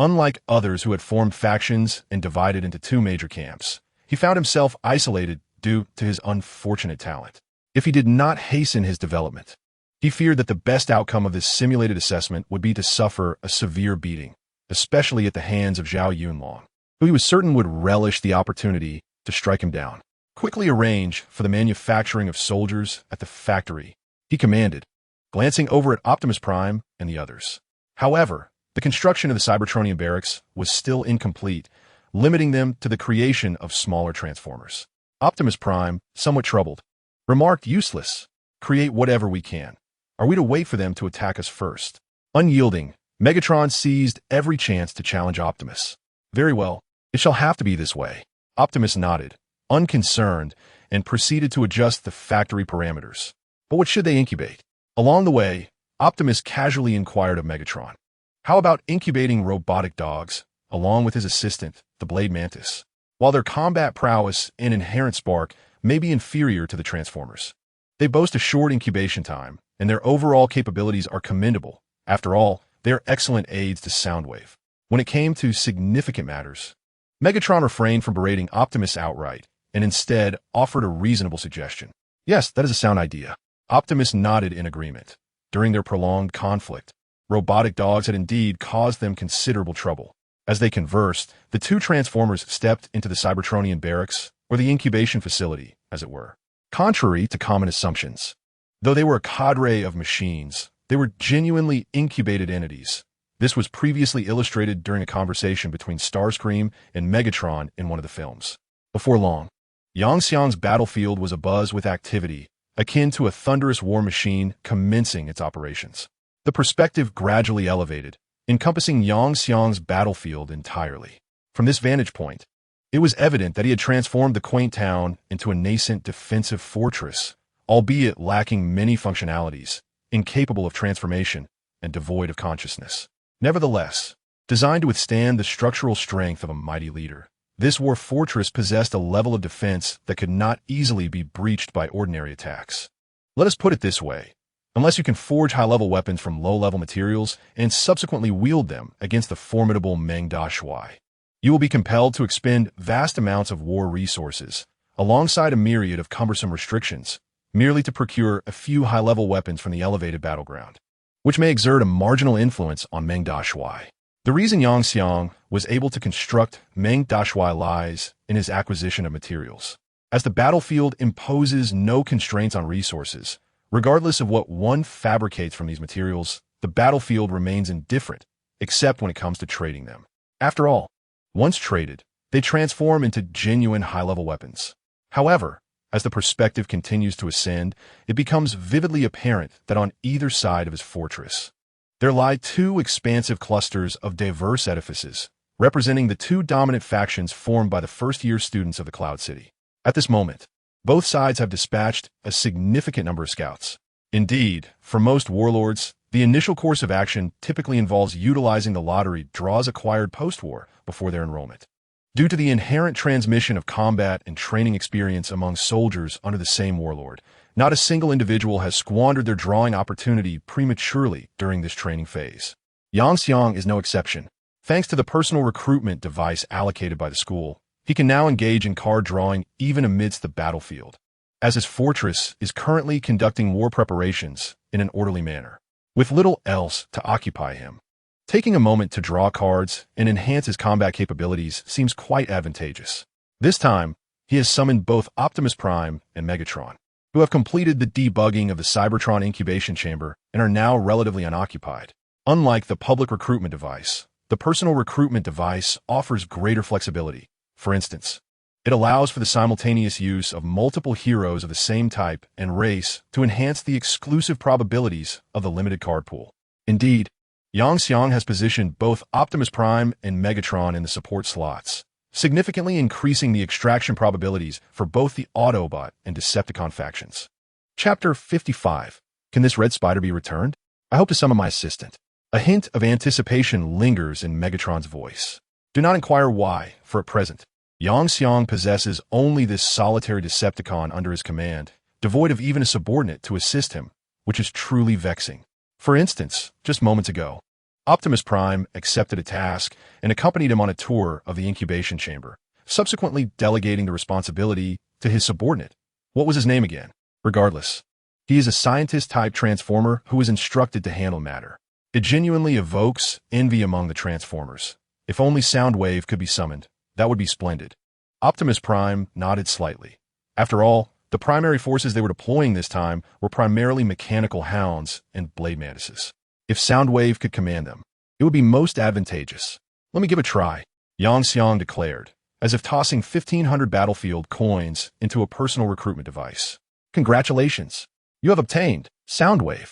Unlike others who had formed factions and divided into two major camps, he found himself isolated due to his unfortunate talent. If he did not hasten his development, he feared that the best outcome of this simulated assessment would be to suffer a severe beating, especially at the hands of Zhao Yunlong, who he was certain would relish the opportunity to strike him down. Quickly arrange for the manufacturing of soldiers at the factory, he commanded, glancing over at Optimus Prime and the others. However, the construction of the Cybertronian barracks was still incomplete, limiting them to the creation of smaller transformers. Optimus Prime, somewhat troubled, remarked, useless. Create whatever we can. Are we to wait for them to attack us first? Unyielding, Megatron seized every chance to challenge Optimus. Very well, it shall have to be this way. Optimus nodded, unconcerned, and proceeded to adjust the factory parameters. But what should they incubate? Along the way, Optimus casually inquired of Megatron. How about incubating robotic dogs, along with his assistant, the Blade Mantis? While their combat prowess and inherent spark may be inferior to the Transformers, they boast a short incubation time, and their overall capabilities are commendable. After all, they are excellent aids to Soundwave. When it came to significant matters, Megatron refrained from berating Optimus outright, and instead offered a reasonable suggestion. Yes, that is a sound idea. Optimus nodded in agreement. During their prolonged conflict, robotic dogs had indeed caused them considerable trouble. As they conversed, the two Transformers stepped into the Cybertronian barracks, or the incubation facility, as it were. Contrary to common assumptions, Though they were a cadre of machines, they were genuinely incubated entities. This was previously illustrated during a conversation between Starscream and Megatron in one of the films. Before long, Yangxiang's battlefield was abuzz with activity, akin to a thunderous war machine commencing its operations. The perspective gradually elevated, encompassing Yangxiang's battlefield entirely. From this vantage point, it was evident that he had transformed the quaint town into a nascent defensive fortress, albeit lacking many functionalities, incapable of transformation, and devoid of consciousness. Nevertheless, designed to withstand the structural strength of a mighty leader, this war fortress possessed a level of defense that could not easily be breached by ordinary attacks. Let us put it this way. Unless you can forge high-level weapons from low-level materials and subsequently wield them against the formidable Meng Dashui, you will be compelled to expend vast amounts of war resources, alongside a myriad of cumbersome restrictions, merely to procure a few high-level weapons from the elevated battleground, which may exert a marginal influence on Meng Dashui. The reason Yangxiang was able to construct Meng Dashui lies in his acquisition of materials. As the battlefield imposes no constraints on resources, regardless of what one fabricates from these materials, the battlefield remains indifferent, except when it comes to trading them. After all, once traded, they transform into genuine high-level weapons. However, as the perspective continues to ascend, it becomes vividly apparent that on either side of his fortress, there lie two expansive clusters of diverse edifices, representing the two dominant factions formed by the first-year students of the Cloud City. At this moment, both sides have dispatched a significant number of scouts. Indeed, for most warlords, the initial course of action typically involves utilizing the lottery draws acquired post-war before their enrollment. Due to the inherent transmission of combat and training experience among soldiers under the same warlord, not a single individual has squandered their drawing opportunity prematurely during this training phase. Yangxiang is no exception. Thanks to the personal recruitment device allocated by the school, he can now engage in card drawing even amidst the battlefield, as his fortress is currently conducting war preparations in an orderly manner, with little else to occupy him. Taking a moment to draw cards and enhance his combat capabilities seems quite advantageous. This time, he has summoned both Optimus Prime and Megatron, who have completed the debugging of the Cybertron incubation chamber and are now relatively unoccupied. Unlike the public recruitment device, the personal recruitment device offers greater flexibility. For instance, it allows for the simultaneous use of multiple heroes of the same type and race to enhance the exclusive probabilities of the limited card pool. Indeed, Yangxiang has positioned both Optimus Prime and Megatron in the support slots, significantly increasing the extraction probabilities for both the Autobot and Decepticon factions. Chapter 55. Can this red spider be returned? I hope to summon my assistant. A hint of anticipation lingers in Megatron's voice. Do not inquire why, for at present, Yangxiang possesses only this solitary Decepticon under his command, devoid of even a subordinate to assist him, which is truly vexing. For instance, just moments ago, Optimus Prime accepted a task and accompanied him on a tour of the incubation chamber, subsequently delegating the responsibility to his subordinate. What was his name again? Regardless, he is a scientist-type transformer who is instructed to handle matter. It genuinely evokes envy among the Transformers. If only Soundwave could be summoned, that would be splendid. Optimus Prime nodded slightly. After all, the primary forces they were deploying this time were primarily mechanical hounds and blade mantises. If Soundwave could command them, it would be most advantageous. Let me give a try, Yangxiang declared, as if tossing 1,500 battlefield coins into a personal recruitment device. Congratulations! You have obtained Soundwave.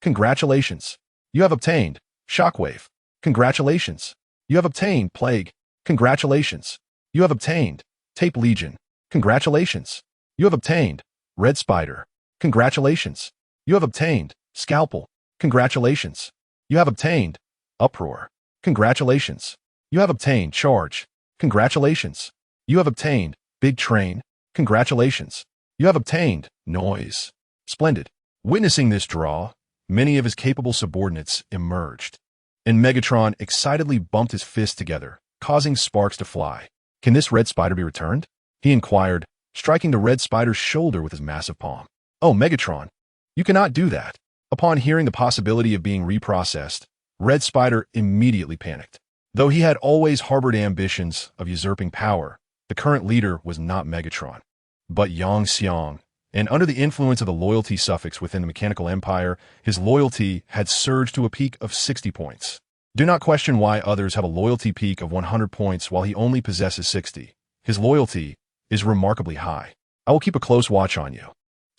Congratulations! You have obtained Shockwave. Congratulations! You have obtained Plague. Congratulations! You have obtained Tape Legion. Congratulations! You have obtained Red Spider. Congratulations! You have obtained Scalpel. Congratulations! You have obtained Uproar. Congratulations! You have obtained Charge. Congratulations! You have obtained Big Train. Congratulations! You have obtained Noise. Splendid. Witnessing this draw, many of his capable subordinates emerged, and Megatron excitedly bumped his fists together, causing sparks to fly. Can this red spider be returned? He inquired, striking the red spider's shoulder with his massive palm. Oh, Megatron, you cannot do that. Upon hearing the possibility of being reprocessed, Red Spider immediately panicked. Though he had always harbored ambitions of usurping power, the current leader was not Megatron, but Yangxiang, and under the influence of the loyalty suffix within the mechanical empire, his loyalty had surged to a peak of 60 points. Do not question why others have a loyalty peak of 100 points while he only possesses 60. His loyalty is remarkably high. I will keep a close watch on you,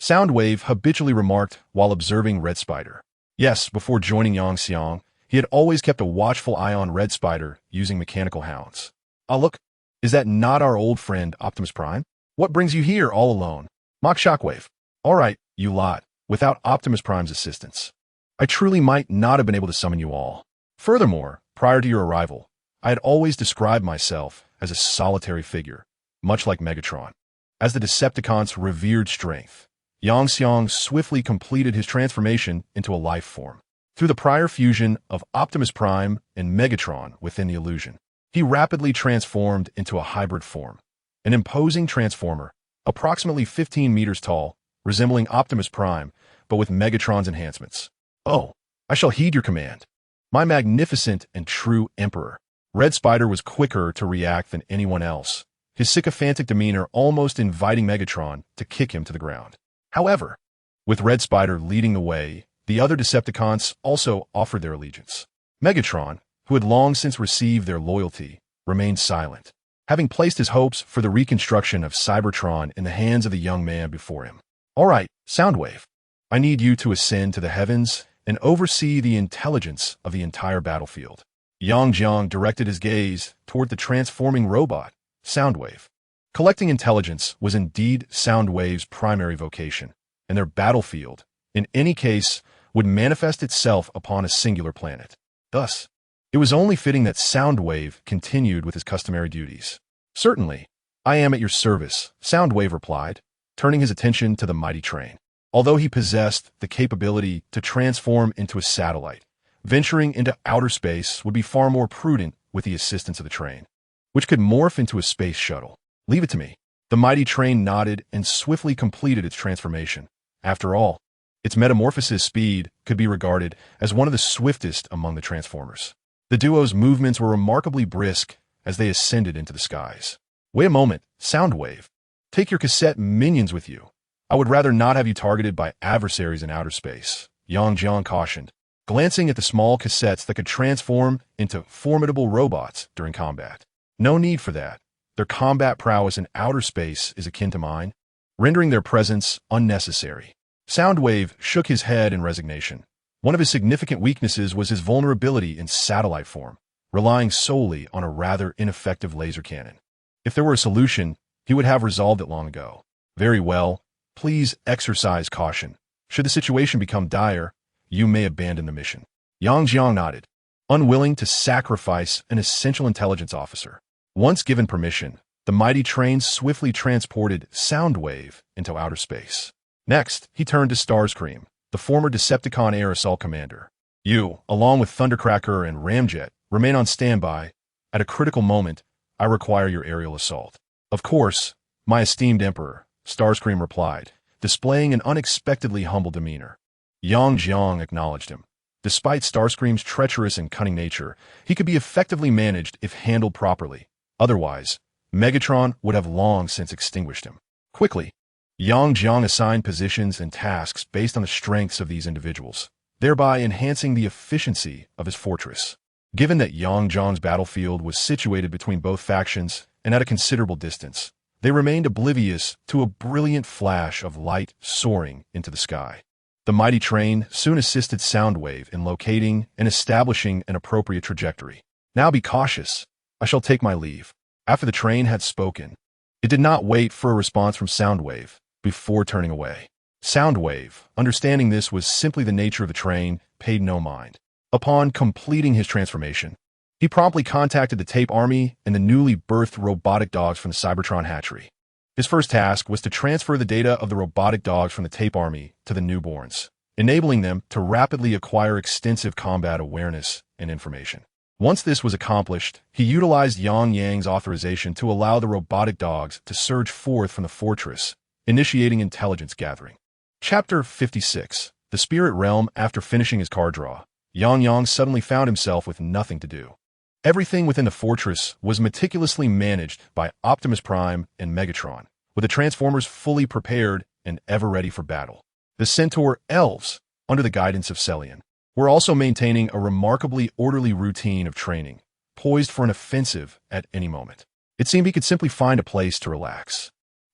Soundwave habitually remarked while observing Red Spider. Yes, before joining Yang Xiang, he had always kept a watchful eye on Red Spider using mechanical hounds. Ah, look, is that not our old friend Optimus Prime? What brings you here all alone? Mock Shockwave. All right, you lot, without Optimus Prime's assistance, I truly might not have been able to summon you all. Furthermore, prior to your arrival, I had always described myself as a solitary figure, much like Megatron. As the Decepticons' revered strength, Yang Xiang swiftly completed his transformation into a life form. Through the prior fusion of Optimus Prime and Megatron within the illusion, he rapidly transformed into a hybrid form, an imposing transformer, approximately 15 meters tall, resembling Optimus Prime, but with Megatron's enhancements. Oh, I shall heed your command. My magnificent and true Emperor. Red Spider was quicker to react than anyone else, his sycophantic demeanor almost inviting Megatron to kick him to the ground. However, with Red Spider leading the way, the other Decepticons also offered their allegiance. Megatron, who had long since received their loyalty, remained silent, having placed his hopes for the reconstruction of Cybertron in the hands of the young man before him. All right, Soundwave, I need you to ascend to the heavens and oversee the intelligence of the entire battlefield. Yang Jiang directed his gaze toward the transforming robot, Soundwave. Collecting intelligence was indeed Soundwave's primary vocation, and their battlefield, in any case, would manifest itself upon a singular planet. Thus, it was only fitting that Soundwave continued with his customary duties. Certainly, I am at your service, Soundwave replied, turning his attention to the mighty train. Although he possessed the capability to transform into a satellite, venturing into outer space would be far more prudent with the assistance of the train, which could morph into a space shuttle. Leave it to me. The mighty train nodded and swiftly completed its transformation. After all, its metamorphosis speed could be regarded as one of the swiftest among the Transformers. The duo's movements were remarkably brisk as they ascended into the skies. Wait a moment, Soundwave. Take your cassette minions with you. I would rather not have you targeted by adversaries in outer space, Yang Jiang cautioned, glancing at the small cassettes that could transform into formidable robots during combat. No need for that. Their combat prowess in outer space is akin to mine, rendering their presence unnecessary. Soundwave shook his head in resignation. One of his significant weaknesses was his vulnerability in satellite form, relying solely on a rather ineffective laser cannon. If there were a solution, he would have resolved it long ago. Very well, please exercise caution. Should the situation become dire, you may abandon the mission. Yang Jiang nodded, unwilling to sacrifice an essential intelligence officer. Once given permission, the mighty train swiftly transported Soundwave into outer space. Next, he turned to Starscream, the former Decepticon air assault commander. You, along with Thundercracker and Ramjet, remain on standby. At a critical moment, I require your aerial assault. Of course, my esteemed Emperor, Starscream replied, displaying an unexpectedly humble demeanor. Yang Jiang acknowledged him. Despite Starscream's treacherous and cunning nature, he could be effectively managed if handled properly. Otherwise, Megatron would have long since extinguished him. Quickly, Yang Jiang assigned positions and tasks based on the strengths of these individuals, thereby enhancing the efficiency of his fortress. Given that Yang Jiang's battlefield was situated between both factions and at a considerable distance, they remained oblivious to a brilliant flash of light soaring into the sky. The mighty train soon assisted Soundwave in locating and establishing an appropriate trajectory. Now be cautious. I shall take my leave. After the train had spoken, it did not wait for a response from Soundwave before turning away. Soundwave, understanding this was simply the nature of the train, paid no mind. Upon completing his transformation, he promptly contacted the Tape Army and the newly birthed robotic dogs from the Cybertron hatchery. His first task was to transfer the data of the robotic dogs from the Tape Army to the newborns, enabling them to rapidly acquire extensive combat awareness and information. Once this was accomplished, he utilized Yang Yang's authorization to allow the robotic dogs to surge forth from the fortress, initiating intelligence gathering. Chapter 56. The Spirit Realm. After finishing his card draw, Yang Yang suddenly found himself with nothing to do. Everything within the fortress was meticulously managed by Optimus Prime and Megatron, with the Transformers fully prepared and ever ready for battle. The centaur elves, under the guidance of Celian, were also maintaining a remarkably orderly routine of training, poised for an offensive at any moment. It seemed he could simply find a place to relax.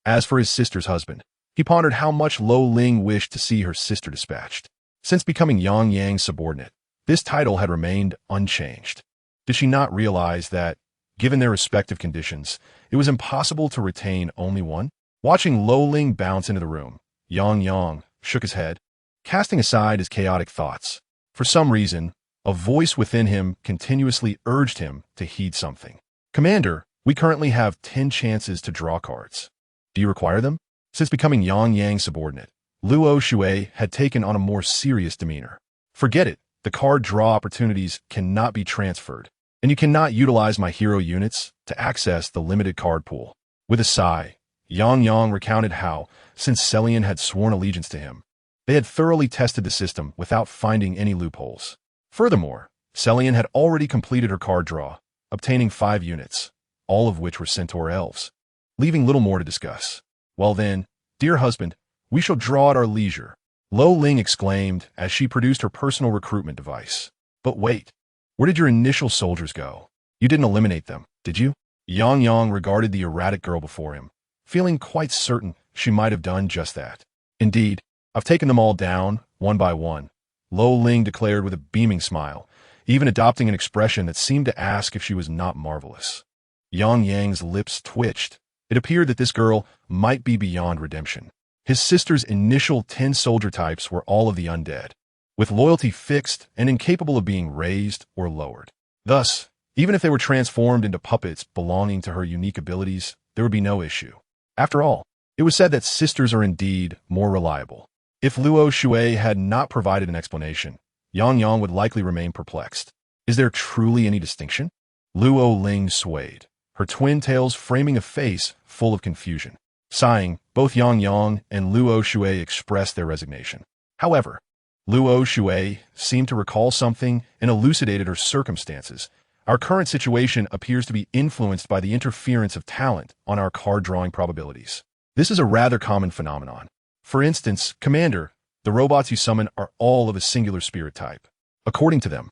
As for his sister's husband, he pondered how much Lo Ling wished to see her sister dispatched. Since becoming Yang Yang's subordinate, this title had remained unchanged. Did she not realize that, given their respective conditions, it was impossible to retain only one? Watching Lo Ling bounce into the room, Yang Yang shook his head, casting aside his chaotic thoughts. For some reason, a voice within him continuously urged him to heed something. "Commander, we currently have 10 chances to draw cards. Do you require them?" Since becoming Yang Yang's subordinate, Luo Shui had taken on a more serious demeanor. "Forget it. The card draw opportunities cannot be transferred, and you cannot utilize my hero units to access the limited card pool." With a sigh, Yang Yang recounted how, since Celian had sworn allegiance to him, they had thoroughly tested the system without finding any loopholes. Furthermore, Celian had already completed her card draw, obtaining 5 units, all of which were centaur elves, leaving little more to discuss. "Well then, dear husband, we shall draw at our leisure," Lo Ling exclaimed as she produced her personal recruitment device. "But wait, where did your initial soldiers go? You didn't eliminate them, did you?" Yang Yang regarded the erratic girl before him, feeling quite certain she might have done just that. "Indeed, I've taken them all down, one by one," Lo Ling declared with a beaming smile, even adopting an expression that seemed to ask if she was not marvelous. Yang Yang's lips twitched. It appeared that this girl might be beyond redemption. His sister's initial 10 soldier types were all of the undead, with loyalty fixed and incapable of being raised or lowered. Thus, even if they were transformed into puppets belonging to her unique abilities, there would be no issue. After all, it was said that sisters are indeed more reliable. If Luo Shui had not provided an explanation, Yang Yang would likely remain perplexed. Is there truly any distinction? Luo Ling swayed, her twin tails framing a face full of confusion. Sighing, both Yang Yang and Luo Shui expressed their resignation. However, Luo Shui seemed to recall something and elucidated her circumstances. "Our current situation appears to be influenced by the interference of talent on our card-drawing probabilities. This is a rather common phenomenon. For instance, Commander, the robots you summon are all of a singular spirit type. According to them,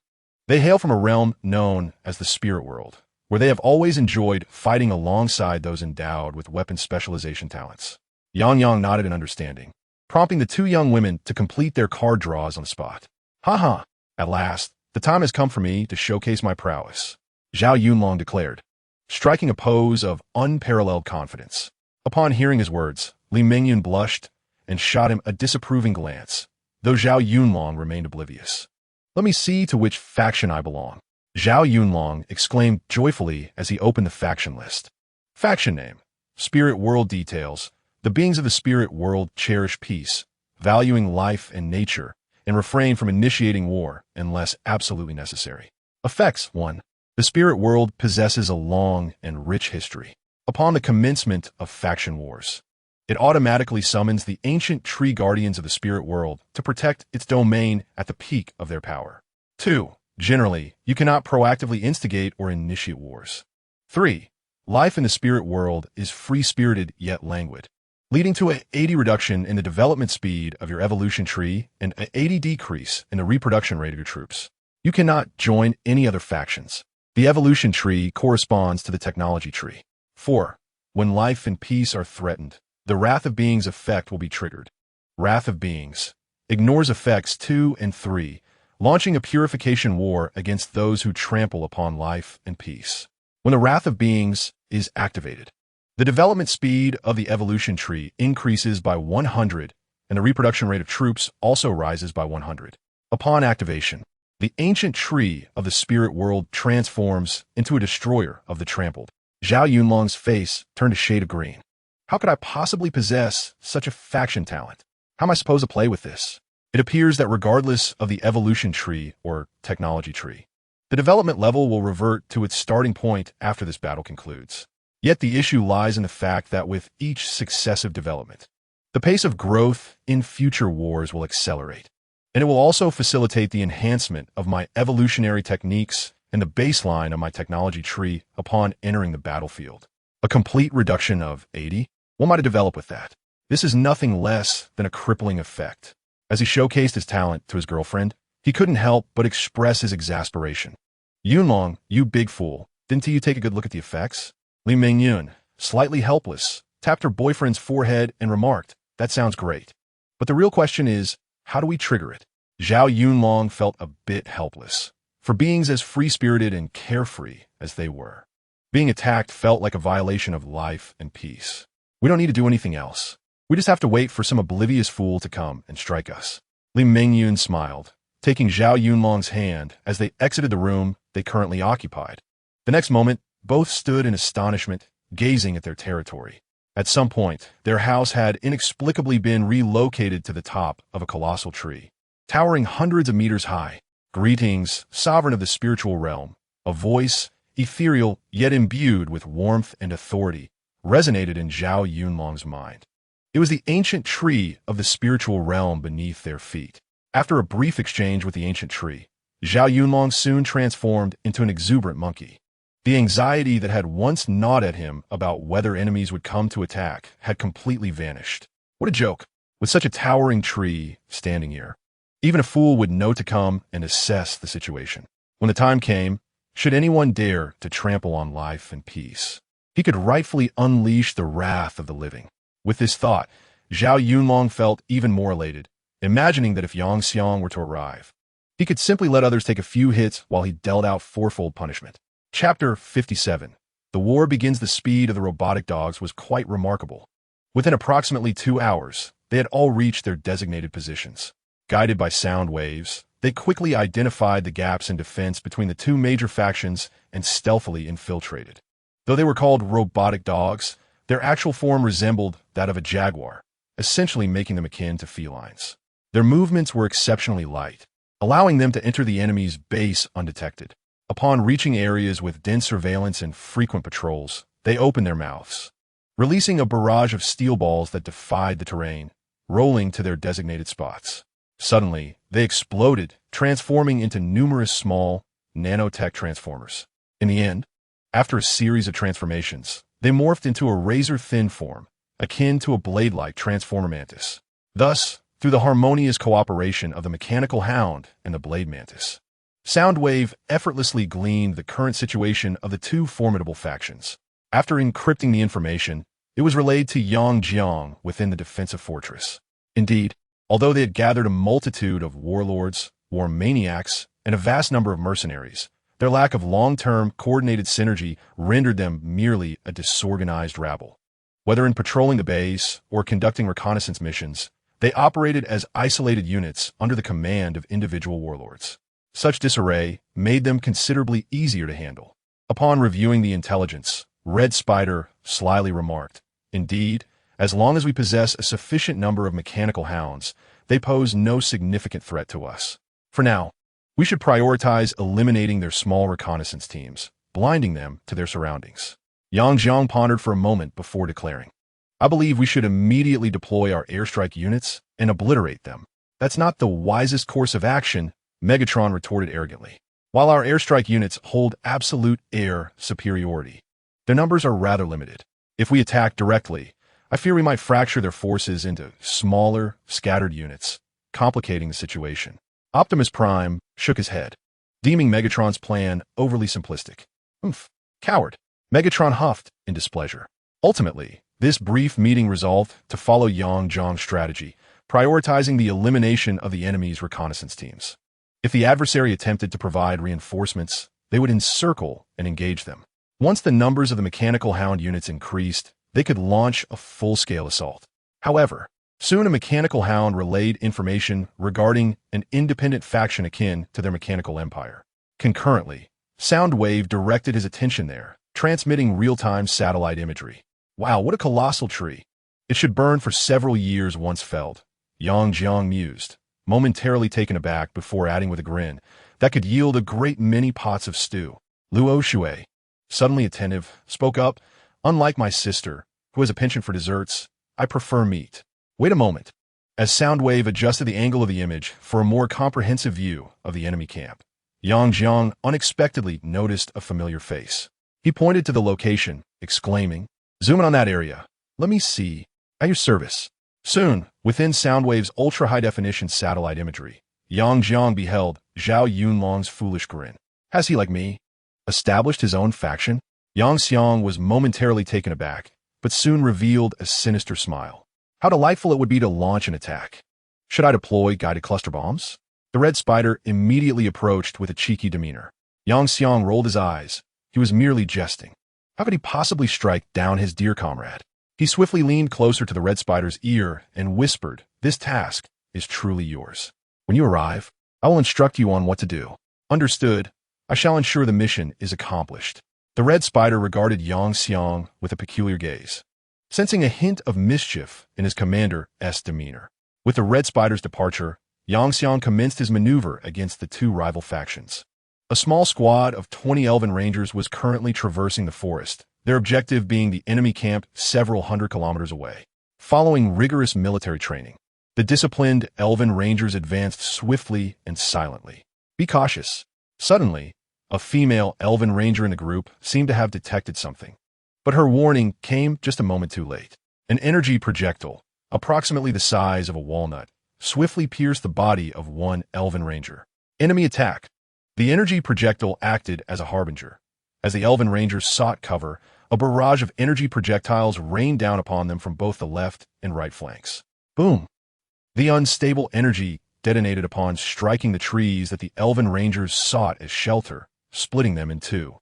they hail from a realm known as the spirit world, where they have always enjoyed fighting alongside those endowed with weapon specialization talents." Yang Yang nodded in understanding, prompting the 2 young women to complete their card draws on the spot. "Ha! At last, the time has come for me to showcase my prowess," Zhao Yunlong declared, striking a pose of unparalleled confidence. Upon hearing his words, Li Mingyun blushed and shot him a disapproving glance, though Zhao Yunlong remained oblivious. "Let me see to which faction I belong," Zhao Yunlong exclaimed joyfully as he opened the faction list. Faction name: Spirit World Details. The beings of the spirit world cherish peace, valuing life and nature, and refrain from initiating war unless absolutely necessary. Effects: 1. The spirit world possesses a long and rich history. Upon the commencement of faction wars, it automatically summons the ancient tree guardians of the spirit world to protect its domain at the peak of their power. 2. Generally, you cannot proactively instigate or initiate wars. 3. Life in the spirit world is free-spirited yet languid, leading to an 80 reduction in the development speed of your evolution tree and an 80 decrease in the reproduction rate of your troops. You cannot join any other factions. The evolution tree corresponds to the technology tree. 4. When life and peace are threatened, the Wrath of Beings effect will be triggered. Wrath of Beings ignores effects 2 and 3, launching a purification war against those who trample upon life and peace. When the Wrath of Beings is activated, the development speed of the evolution tree increases by 100, and the reproduction rate of troops also rises by 100. Upon activation, the ancient tree of the spirit world transforms into a destroyer of the trampled. Zhao Yunlong's face turned a shade of green. How could I possibly possess such a faction talent? How am I supposed to play with this? It appears that regardless of the evolution tree or technology tree, the development level will revert to its starting point after this battle concludes. Yet the issue lies in the fact that with each successive development, the pace of growth in future wars will accelerate, and it will also facilitate the enhancement of my evolutionary techniques and the baseline of my technology tree upon entering the battlefield. A complete reduction of 80? What might I develop with that? This is nothing less than a crippling effect. As he showcased his talent to his girlfriend, he couldn't help but express his exasperation. Yunlong, you big fool, didn't you take a good look at the effects? Li Mingyun, slightly helpless, tapped her boyfriend's forehead and remarked, that sounds great. But the real question is, how do we trigger it? Zhao Yunlong felt a bit helpless. For beings as free-spirited and carefree as they were, being attacked felt like a violation of life and peace. We don't need to do anything else. We just have to wait for some oblivious fool to come and strike us. Li Mingyun smiled, taking Zhao Yunlong's hand as they exited the room they currently occupied. The next moment, both stood in astonishment, gazing at their territory. At some point, their house had inexplicably been relocated to the top of a colossal tree, towering hundreds of meters high. Greetings, sovereign of the spiritual realm. A voice, ethereal yet imbued with warmth and authority, resonated in Zhao Yunlong's mind. It was the ancient tree of the spiritual realm beneath their feet. After a brief exchange with the ancient tree, Zhao Yunlong soon transformed into an exuberant monkey. The anxiety that had once gnawed at him about whether enemies would come to attack had completely vanished. What a joke, with such a towering tree standing here. Even a fool would know to come and assess the situation. When the time came, should anyone dare to trample on life and peace, he could rightfully unleash the wrath of the living. With this thought, Zhao Yunlong felt even more elated, imagining that if Yang Xiang were to arrive, he could simply let others take a few hits while he dealt out fourfold punishment. Chapter 57. The war begins. The speed of the robotic dogs was quite remarkable. Within approximately 2 hours, they had all reached their designated positions. Guided by sound waves, they quickly identified the gaps in defense between the two major factions and stealthily infiltrated. Though they were called robotic dogs, their actual form resembled that of a jaguar, essentially making them akin to felines. Their movements were exceptionally light, allowing them to enter the enemy's base undetected. Upon reaching areas with dense surveillance and frequent patrols, they opened their mouths, releasing a barrage of steel balls that defied the terrain, rolling to their designated spots. Suddenly, they exploded, transforming into numerous small, nanotech transformers. In the end, after a series of transformations, they morphed into a razor-thin form, akin to a blade-like transformer mantis. Thus, through the harmonious cooperation of the mechanical hound and the blade mantis, Soundwave effortlessly gleaned the current situation of the two formidable factions. After encrypting the information, it was relayed to Yang Jiang within the defensive fortress. Indeed, although they had gathered a multitude of warlords, war maniacs, and a vast number of mercenaries, their lack of long-term, coordinated synergy rendered them merely a disorganized rabble. Whether in patrolling the base or conducting reconnaissance missions, they operated as isolated units under the command of individual warlords. Such disarray made them considerably easier to handle. Upon reviewing the intelligence, Red Spider slyly remarked, "Indeed, as long as we possess a sufficient number of mechanical hounds, they pose no significant threat to us. For now, we should prioritize eliminating their small reconnaissance teams, blinding them to their surroundings." Yang Jiang pondered for a moment before declaring, "I believe we should immediately deploy our airstrike units and obliterate them." "That's not the wisest course of action," Megatron retorted arrogantly. "While our airstrike units hold absolute air superiority, their numbers are rather limited. If we attack directly, I fear we might fracture their forces into smaller, scattered units, complicating the situation." Optimus Prime shook his head, deeming Megatron's plan overly simplistic. Coward. Megatron huffed in displeasure. Ultimately, this brief meeting resolved to follow Yang Jiang's strategy, prioritizing the elimination of the enemy's reconnaissance teams. If the adversary attempted to provide reinforcements, they would encircle and engage them. Once the numbers of the mechanical hound units increased, they could launch a full-scale assault. However, soon a mechanical hound relayed information regarding an independent faction akin to their mechanical empire. Concurrently, Soundwave directed his attention there, transmitting real-time satellite imagery. "Wow, what a colossal tree. It should burn for several years once felled," Yang Jiang mused, momentarily taken aback before adding with a grin, "That could yield a great many pots of stew." Luo Shui, suddenly attentive, spoke up, "Unlike my sister, who has a penchant for desserts, I prefer meat." Wait a moment. As Soundwave adjusted the angle of the image for a more comprehensive view of the enemy camp, Yang Jiang unexpectedly noticed a familiar face. He pointed to the location, exclaiming, "Zoom in on that area. Let me see. At your service." Soon, within Soundwave's ultra-high-definition satellite imagery, Yang Jiang beheld Zhao Yunlong's foolish grin. Has he, like me, established his own faction? Yang Xiang was momentarily taken aback, but soon revealed a sinister smile. How delightful it would be to launch an attack. Should I deploy guided cluster bombs? The red spider immediately approached with a cheeky demeanor. Yang Xiang rolled his eyes. He was merely jesting. How could he possibly strike down his dear comrade? He swiftly leaned closer to the red spider's ear and whispered, "This task is truly yours. When you arrive, I will instruct you on what to do." "Understood. I shall ensure the mission is accomplished." The red spider regarded Yang Xiang with a peculiar gaze, sensing a hint of mischief in his commander's demeanor. With the red spider's departure, Yang Xiang commenced his maneuver against the two rival factions. A small squad of 20 elven rangers was currently traversing the forest, their objective being the enemy camp several hundred kilometers away. Following rigorous military training, the disciplined elven rangers advanced swiftly and silently. Be cautious. Suddenly, a female elven ranger in the group seemed to have detected something. But her warning came just a moment too late. An energy projectile, approximately the size of a walnut, swiftly pierced the body of one elven ranger. Enemy attack. The energy projectile acted as a harbinger. As the elven rangers sought cover, a barrage of energy projectiles rained down upon them from both the left and right flanks. Boom! The unstable energy detonated upon striking the trees that the elven rangers sought as shelter, splitting them in two.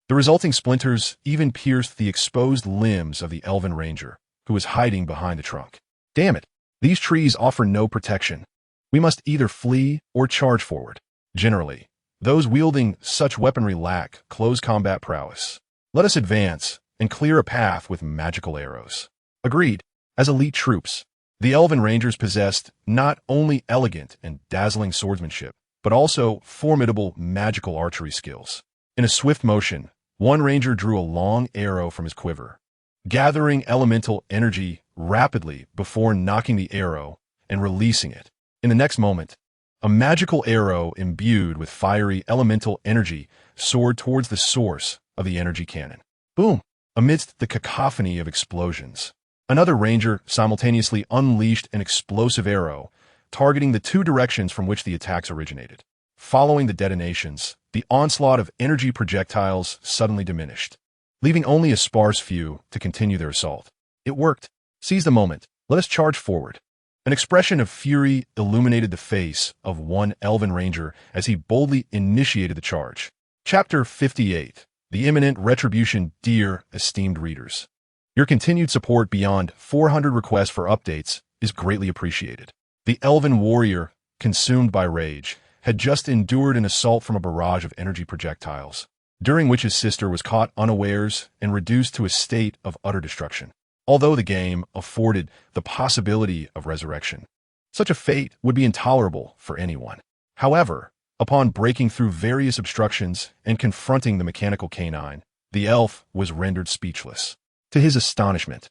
The resulting splinters even pierced the exposed limbs of the elven ranger, who was hiding behind the trunk. Damn it! These trees offer no protection. We must either flee or charge forward. Generally, those wielding such weaponry lack close combat prowess. Let us advance and clear a path with magical arrows. Agreed. As elite troops, the elven rangers possessed not only elegant and dazzling swordsmanship, but also formidable magical archery skills. In a swift motion, one ranger drew a long arrow from his quiver, gathering elemental energy rapidly before knocking the arrow and releasing it. In the next moment, a magical arrow imbued with fiery elemental energy soared towards the source of the energy cannon. Boom! Amidst the cacophony of explosions, another ranger simultaneously unleashed an explosive arrow, targeting the two directions from which the attacks originated. Following the detonations, the onslaught of energy projectiles suddenly diminished, leaving only a sparse few to continue their assault. It worked. Seize the moment. Let us charge forward. An expression of fury illuminated the face of one elven ranger as he boldly initiated the charge. Chapter 58. The Imminent Retribution. Dear esteemed readers, your continued support beyond 400 requests for updates is greatly appreciated. The elven warrior, consumed by rage, had just endured an assault from a barrage of energy projectiles, during which his sister was caught unawares and reduced to a state of utter destruction. Although the game afforded the possibility of resurrection, such a fate would be intolerable for anyone. However, upon breaking through various obstructions and confronting the mechanical canine, the elf was rendered speechless. To his astonishment,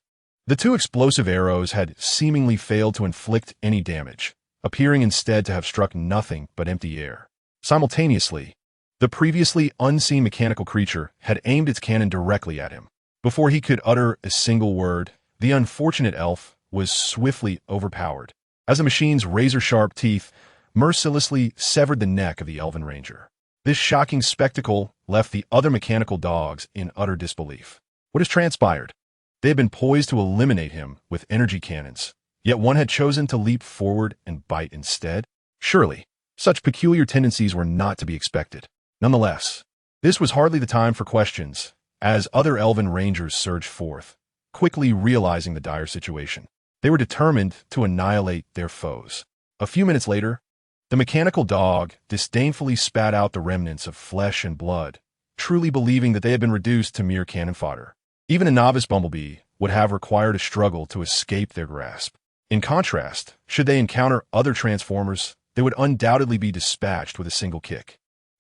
the two explosive arrows had seemingly failed to inflict any damage, appearing instead to have struck nothing but empty air. Simultaneously, the previously unseen mechanical creature had aimed its cannon directly at him. Before he could utter a single word, the unfortunate elf was swiftly overpowered, as the machine's razor-sharp teeth mercilessly severed the neck of the elven ranger. This shocking spectacle left the other mechanical dogs in utter disbelief. What has transpired? They had been poised to eliminate him with energy cannons, yet one had chosen to leap forward and bite instead? Surely, such peculiar tendencies were not to be expected. Nonetheless, this was hardly the time for questions, as other elven rangers surged forth, quickly realizing the dire situation. They were determined to annihilate their foes. A few minutes later, the mechanical dog disdainfully spat out the remnants of flesh and blood, truly believing that they had been reduced to mere cannon fodder. Even a novice bumblebee would have required a struggle to escape their grasp. In contrast, should they encounter other transformers, they would undoubtedly be dispatched with a single kick.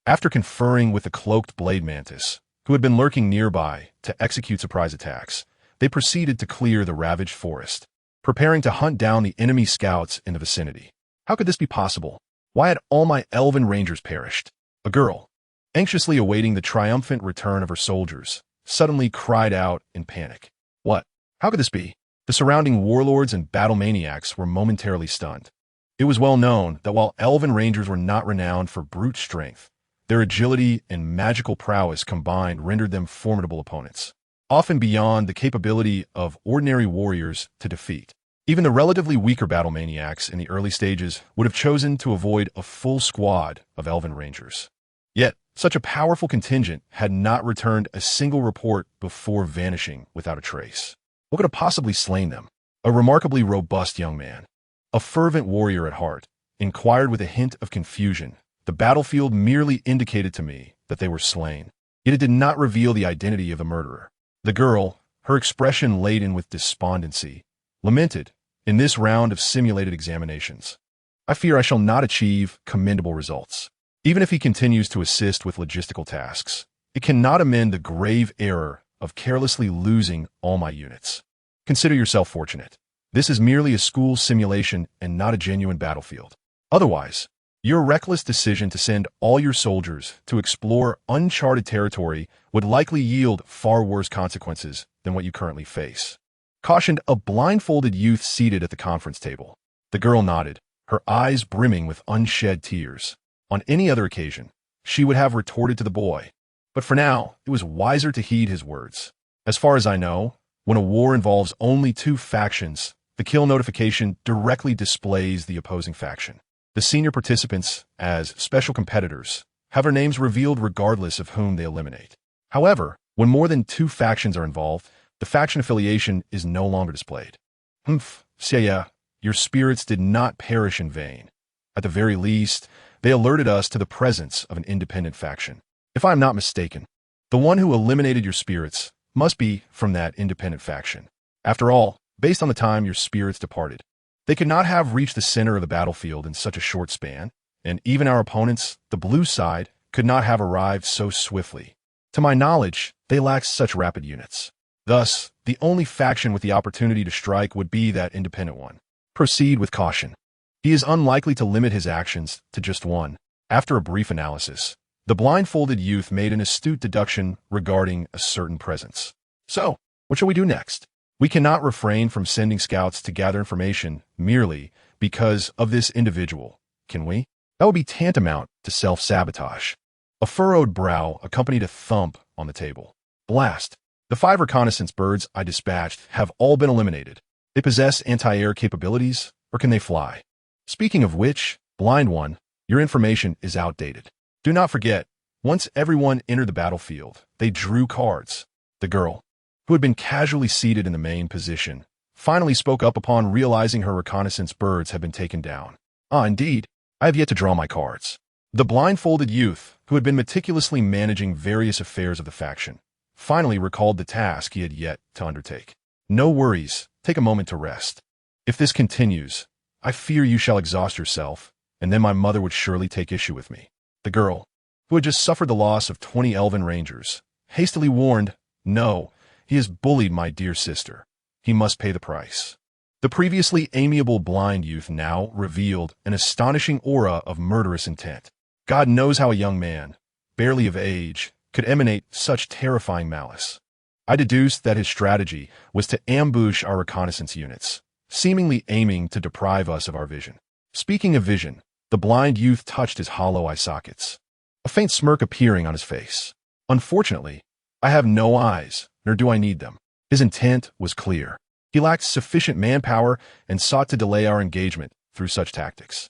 After conferring with the cloaked blade mantis, who had been lurking nearby to execute surprise attacks, they proceeded to clear the ravaged forest, preparing to hunt down the enemy scouts in the vicinity. How could this be possible? Why had all my elven rangers perished? A girl, anxiously awaiting the triumphant return of her soldiers, suddenly cried out in panic. What? How could this be? The surrounding warlords and battle maniacs were momentarily stunned. It was well known that while elven rangers were not renowned for brute strength, their agility and magical prowess combined rendered them formidable opponents, often beyond the capability of ordinary warriors to defeat. Even the relatively weaker battle maniacs in the early stages would have chosen to avoid a full squad of elven rangers. Yet, such a powerful contingent had not returned a single report before vanishing without a trace. What could have possibly slain them? A remarkably robust young man, a fervent warrior at heart, inquired with a hint of confusion. The battlefield merely indicated to me that they were slain, yet it did not reveal the identity of the murderer. The girl, her expression laden with despondency, lamented, "In this round of simulated examinations, I fear I shall not achieve commendable results. Even if he continues to assist with logistical tasks, it cannot amend the grave error of carelessly losing all my units. Consider yourself fortunate. This is merely a school simulation and not a genuine battlefield. Otherwise, your reckless decision to send all your soldiers to explore uncharted territory would likely yield far worse consequences than what you currently face," cautioned a blindfolded youth seated at the conference table. The girl nodded, her eyes brimming with unshed tears. On any other occasion, she would have retorted to the boy, but for now, it was wiser to heed his words. As far as I know, when a war involves only two factions, the kill notification directly displays the opposing faction. The senior participants, as special competitors, have their names revealed regardless of whom they eliminate. However, when more than two factions are involved, the faction affiliation is no longer displayed. Seya, your spirits did not perish in vain. At the very least, they alerted us to the presence of an independent faction. If I am not mistaken, the one who eliminated your spirits must be from that independent faction. After all, based on the time your spirits departed, they could not have reached the center of the battlefield in such a short span, and even our opponents, the blue side, could not have arrived so swiftly. To my knowledge, they lacked such rapid units. Thus, the only faction with the opportunity to strike would be that independent one. Proceed with caution. He is unlikely to limit his actions to just one. After a brief analysis, the blindfolded youth made an astute deduction regarding a certain presence. So, what shall we do next? We cannot refrain from sending scouts to gather information merely because of this individual, can we? That would be tantamount to self-sabotage. A furrowed brow accompanied a thump on the table. Blast! The 5 reconnaissance birds I dispatched have all been eliminated. They possess anti-air capabilities, or can they fly? Speaking of which, blind one, your information is outdated. Do not forget, once everyone entered the battlefield, they drew cards. The girl, who had been casually seated in the main position, finally spoke up upon realizing her reconnaissance birds had been taken down. Indeed, I have yet to draw my cards. The blindfolded youth, who had been meticulously managing various affairs of the faction, finally recalled the task he had yet to undertake. No worries, take a moment to rest. If this continues, I fear you shall exhaust yourself, and then my mother would surely take issue with me. The girl, who had just suffered the loss of 20 elven rangers, hastily warned, "No, he has bullied my dear sister. He must pay the price." The previously amiable blind youth now revealed an astonishing aura of murderous intent. God knows how a young man, barely of age, could emanate such terrifying malice. I deduced that his strategy was to ambush our reconnaissance units, seemingly aiming to deprive us of our vision. Speaking of vision, the blind youth touched his hollow eye sockets, a faint smirk appearing on his face. Unfortunately, I have no eyes, nor do I need them. His intent was clear. He lacked sufficient manpower and sought to delay our engagement through such tactics.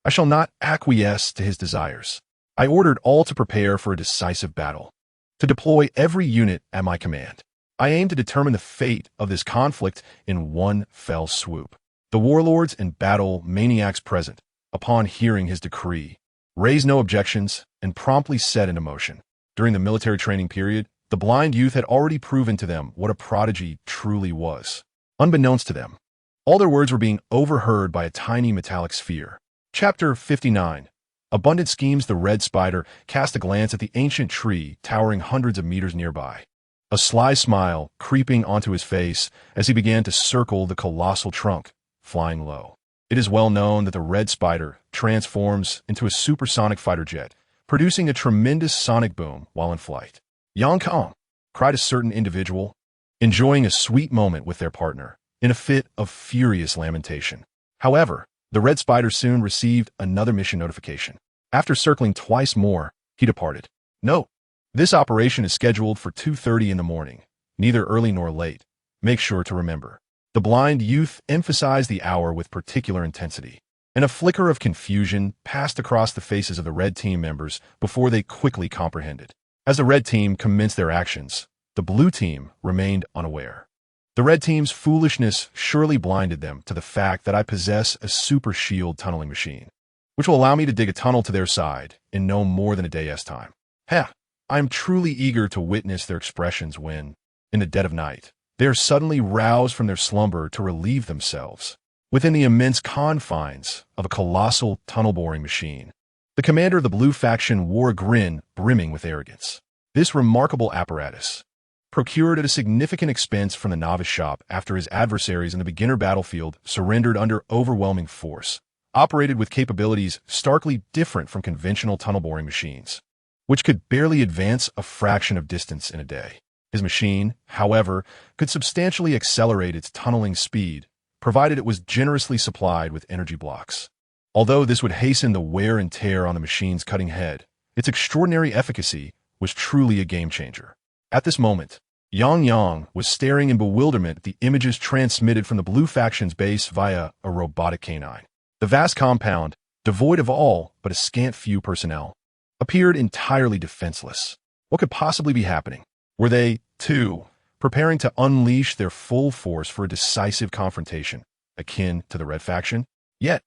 I shall not acquiesce to his desires. I ordered all to prepare for a decisive battle, to deploy every unit at my command. I aim to determine the fate of this conflict in one fell swoop. The warlords and battle maniacs present, upon hearing his decree, raised no objections and promptly set into motion. During the military training period, the blind youth had already proven to them what a prodigy truly was. Unbeknownst to them, all their words were being overheard by a tiny metallic sphere. Chapter 59. Abundant schemes. The red spider cast a glance at the ancient tree towering hundreds of meters nearby, a sly smile creeping onto his face as he began to circle the colossal trunk, flying low. It is well known that the red spider transforms into a supersonic fighter jet, producing a tremendous sonic boom while in flight. "Yang Kong," cried a certain individual, enjoying a sweet moment with their partner. in a fit of furious lamentation. However, the red spider soon received another mission notification. After circling twice more, he departed. Note: this operation is scheduled for 2:30 in the morning, neither early nor late. Make sure to remember. The blind youth emphasized the hour with particular intensity, and a flicker of confusion passed across the faces of the red team members before they quickly comprehended. As the red team commenced their actions, the blue team remained unaware. The red team's foolishness surely blinded them to the fact that I possess a super shield tunneling machine, which will allow me to dig a tunnel to their side in no more than a day's time. I am truly eager to witness their expressions when, in the dead of night, they are suddenly roused from their slumber to relieve themselves within the immense confines of a colossal tunnel-boring machine. The commander of the blue faction wore a grin brimming with arrogance. This remarkable apparatus, procured at a significant expense from the novice shop after his adversaries in the beginner battlefield surrendered under overwhelming force, operated with capabilities starkly different from conventional tunnel-boring machines, which could barely advance a fraction of distance in a day. His machine, however, could substantially accelerate its tunneling speed, provided it was generously supplied with energy blocks. Although this would hasten the wear and tear on the machine's cutting head, its extraordinary efficacy was truly a game-changer. At this moment, Yang was staring in bewilderment at the images transmitted from the blue faction's base via a robotic canine. The vast compound, devoid of all but a scant few personnel, appeared entirely defenseless. What could possibly be happening? Were they, too, preparing to unleash their full force for a decisive confrontation, akin to the red faction? Yet,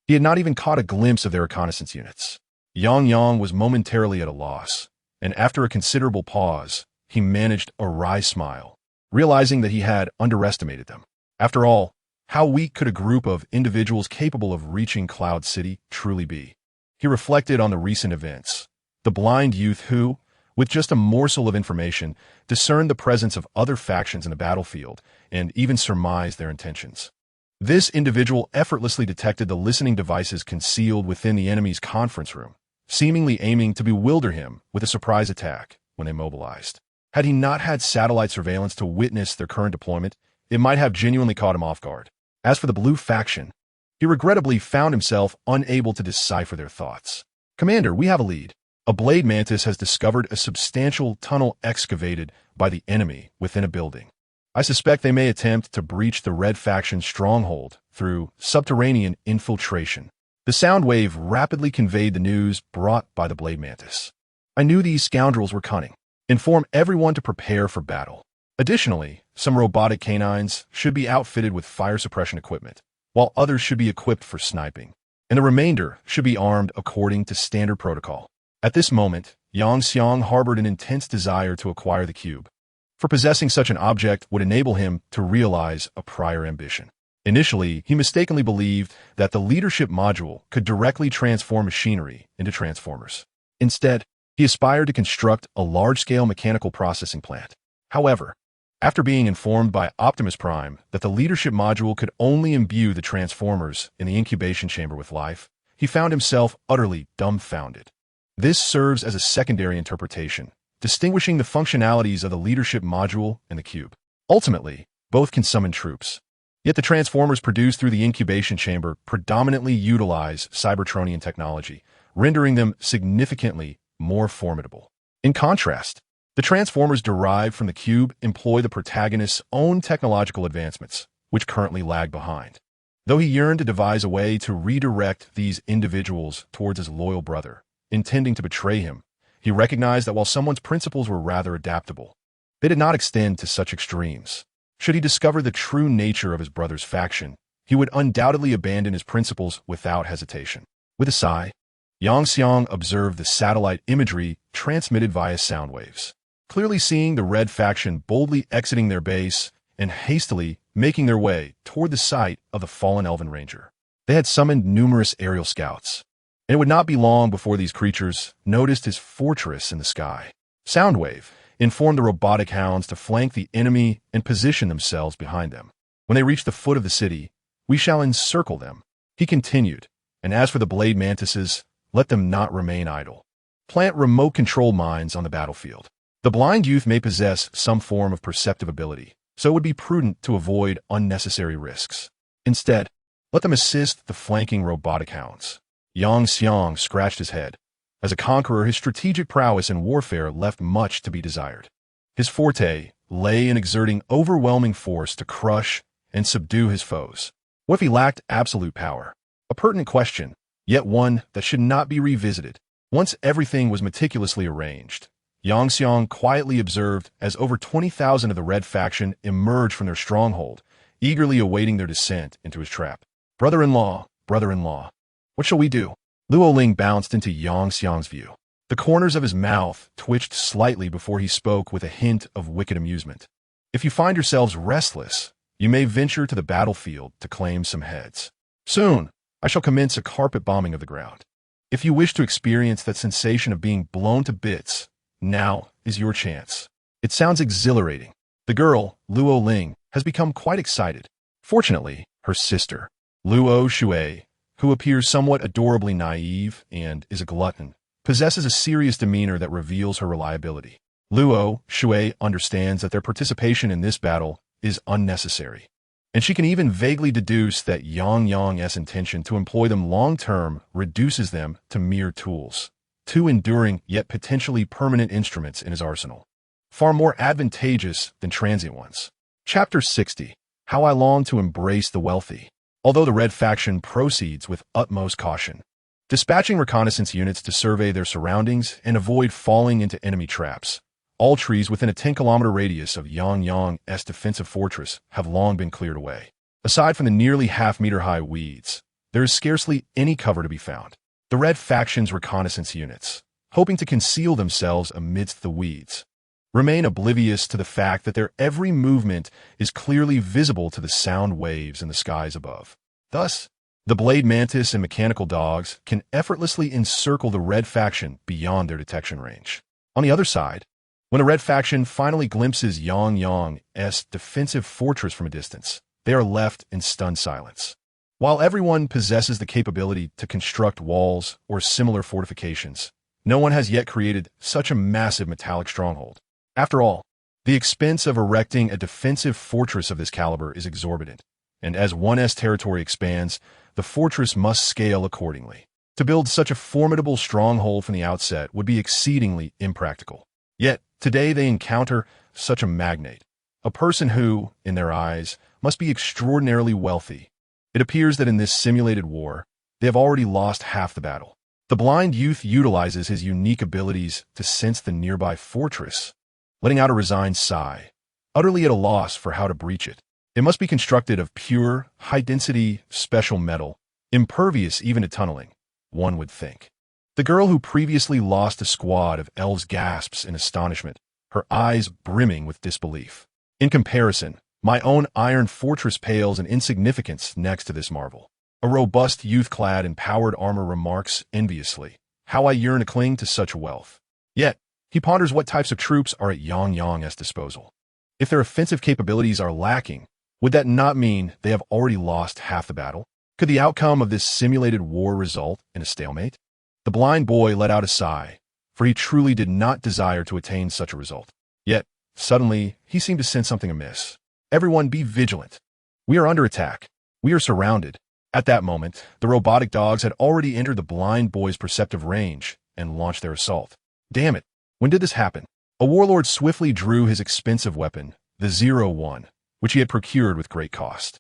he had not even caught a glimpse of their reconnaissance units. Yang was momentarily at a loss, and after a considerable pause, he managed a wry smile, realizing that he had underestimated them. After all, how weak could a group of individuals capable of reaching Cloud City truly be? He reflected on the recent events. The blind youth who, with just a morsel of information, discerned the presence of other factions in the battlefield and even surmised their intentions. This individual effortlessly detected the listening devices concealed within the enemy's conference room, seemingly aiming to bewilder him with a surprise attack when they mobilized. Had he not had satellite surveillance to witness their current deployment, it might have genuinely caught him off guard. As for the blue faction, he regrettably found himself unable to decipher their thoughts. Commander, we have a lead. A blade mantis has discovered a substantial tunnel excavated by the enemy within a building. I suspect they may attempt to breach the red faction's stronghold through subterranean infiltration. The sound wave rapidly conveyed the news brought by the blade mantis. I knew these scoundrels were cunning. Inform everyone to prepare for battle. Additionally, some robotic canines should be outfitted with fire suppression equipment, while others should be equipped for sniping, and the remainder should be armed according to standard protocol. At this moment, Yang Xiang harbored an intense desire to acquire the cube, for possessing such an object would enable him to realize a prior ambition. Initially, he mistakenly believed that the leadership module could directly transform machinery into transformers. Instead, he aspired to construct a large-scale mechanical processing plant. However, after being informed by Optimus Prime that the leadership module could only imbue the transformers in the incubation chamber with life, he found himself utterly dumbfounded. This serves as a secondary interpretation, distinguishing the functionalities of the leadership module and the cube. Ultimately, both can summon troops. Yet the transformers produced through the incubation chamber predominantly utilize Cybertronian technology, rendering them significantly more formidable. In contrast, the transformers derived from the cube employ the protagonist's own technological advancements, which currently lag behind. Though he yearned to devise a way to redirect these individuals towards his loyal brother, intending to betray him, he recognized that while someone's principles were rather adaptable, they did not extend to such extremes. Should he discover the true nature of his brother's faction, he would undoubtedly abandon his principles without hesitation. With a sigh, Yang Xiang observed the satellite imagery transmitted via sound waves, clearly seeing the red faction boldly exiting their base and hastily making their way toward the site of the fallen Elven Ranger. They had summoned numerous aerial scouts, and it would not be long before these creatures noticed his fortress in the sky. Soundwave informed the robotic hounds to flank the enemy and position themselves behind them. When they reach the foot of the city, we shall encircle them, he continued, and as for the blade mantises, let them not remain idle. Plant remote control mines on the battlefield. The blind youth may possess some form of perceptive ability, so it would be prudent to avoid unnecessary risks. Instead, let them assist the flanking robotic hounds. Yang Xiang scratched his head. As a conqueror, his strategic prowess in warfare left much to be desired. His forte lay in exerting overwhelming force to crush and subdue his foes. What if he lacked absolute power? A pertinent question, yet one that should not be revisited. Once everything was meticulously arranged, Yang Xiang quietly observed as over 20,000 of the Red faction emerged from their stronghold, eagerly awaiting their descent into his trap. Brother-in-law, brother-in-law, what shall we do? Luo Ling bounced into Yang Xiang's view. The corners of his mouth twitched slightly before he spoke with a hint of wicked amusement. If you find yourselves restless, you may venture to the battlefield to claim some heads. Soon, I shall commence a carpet bombing of the ground. If you wish to experience that sensation of being blown to bits, now is your chance. It sounds exhilarating. The girl, Luo Ling, has become quite excited. Fortunately, her sister, Luo Shui, who appears somewhat adorably naive and is a glutton, possesses a serious demeanor that reveals her reliability. Luo Shui understands that their participation in this battle is unnecessary, and she can even vaguely deduce that Yang's intention to employ them long-term reduces them to mere tools, two enduring yet potentially permanent instruments in his arsenal, far more advantageous than transient ones. Chapter 60. How I Long to Embrace the Wealthy. Although the Red faction proceeds with utmost caution, dispatching reconnaissance units to survey their surroundings and avoid falling into enemy traps, all trees within a 10-kilometer radius of Yang's defensive fortress have long been cleared away. Aside from the nearly half-meter-high weeds, there is scarcely any cover to be found. The Red faction's reconnaissance units, hoping to conceal themselves amidst the weeds, remain oblivious to the fact that their every movement is clearly visible to the sound waves in the skies above. Thus, the blade mantis and mechanical dogs can effortlessly encircle the Red faction beyond their detection range. On the other side, when the Red faction finally glimpses Yang's defensive fortress from a distance, they are left in stunned silence. While everyone possesses the capability to construct walls or similar fortifications, no one has yet created such a massive metallic stronghold. After all, the expense of erecting a defensive fortress of this caliber is exorbitant, and as 1's territory expands, the fortress must scale accordingly. To build such a formidable stronghold from the outset would be exceedingly impractical. Yet, today they encounter such a magnate, a person who, in their eyes, must be extraordinarily wealthy. It appears that in this simulated war, they have already lost half the battle. The blind youth utilizes his unique abilities to sense the nearby fortress, letting out a resigned sigh, utterly at a loss for how to breach it. It must be constructed of pure, high-density, special metal, impervious even to tunneling, one would think. The girl who previously lost a squad of elves gasps in astonishment, her eyes brimming with disbelief. In comparison, my own iron fortress pales in insignificance next to this marvel. A robust youth clad in powered armor remarks enviously, how I yearn to cling to such wealth. Yet, he ponders what types of troops are at Yang's disposal. If their offensive capabilities are lacking, would that not mean they have already lost half the battle? Could the outcome of this simulated war result in a stalemate? The blind boy let out a sigh, for he truly did not desire to attain such a result. Yet, suddenly, he seemed to sense something amiss. Everyone be vigilant. We are under attack. We are surrounded. At that moment, the robotic dogs had already entered the blind boy's perceptive range and launched their assault. Damn it, when did this happen? A warlord swiftly drew his expensive weapon, the 01, which he had procured with great cost.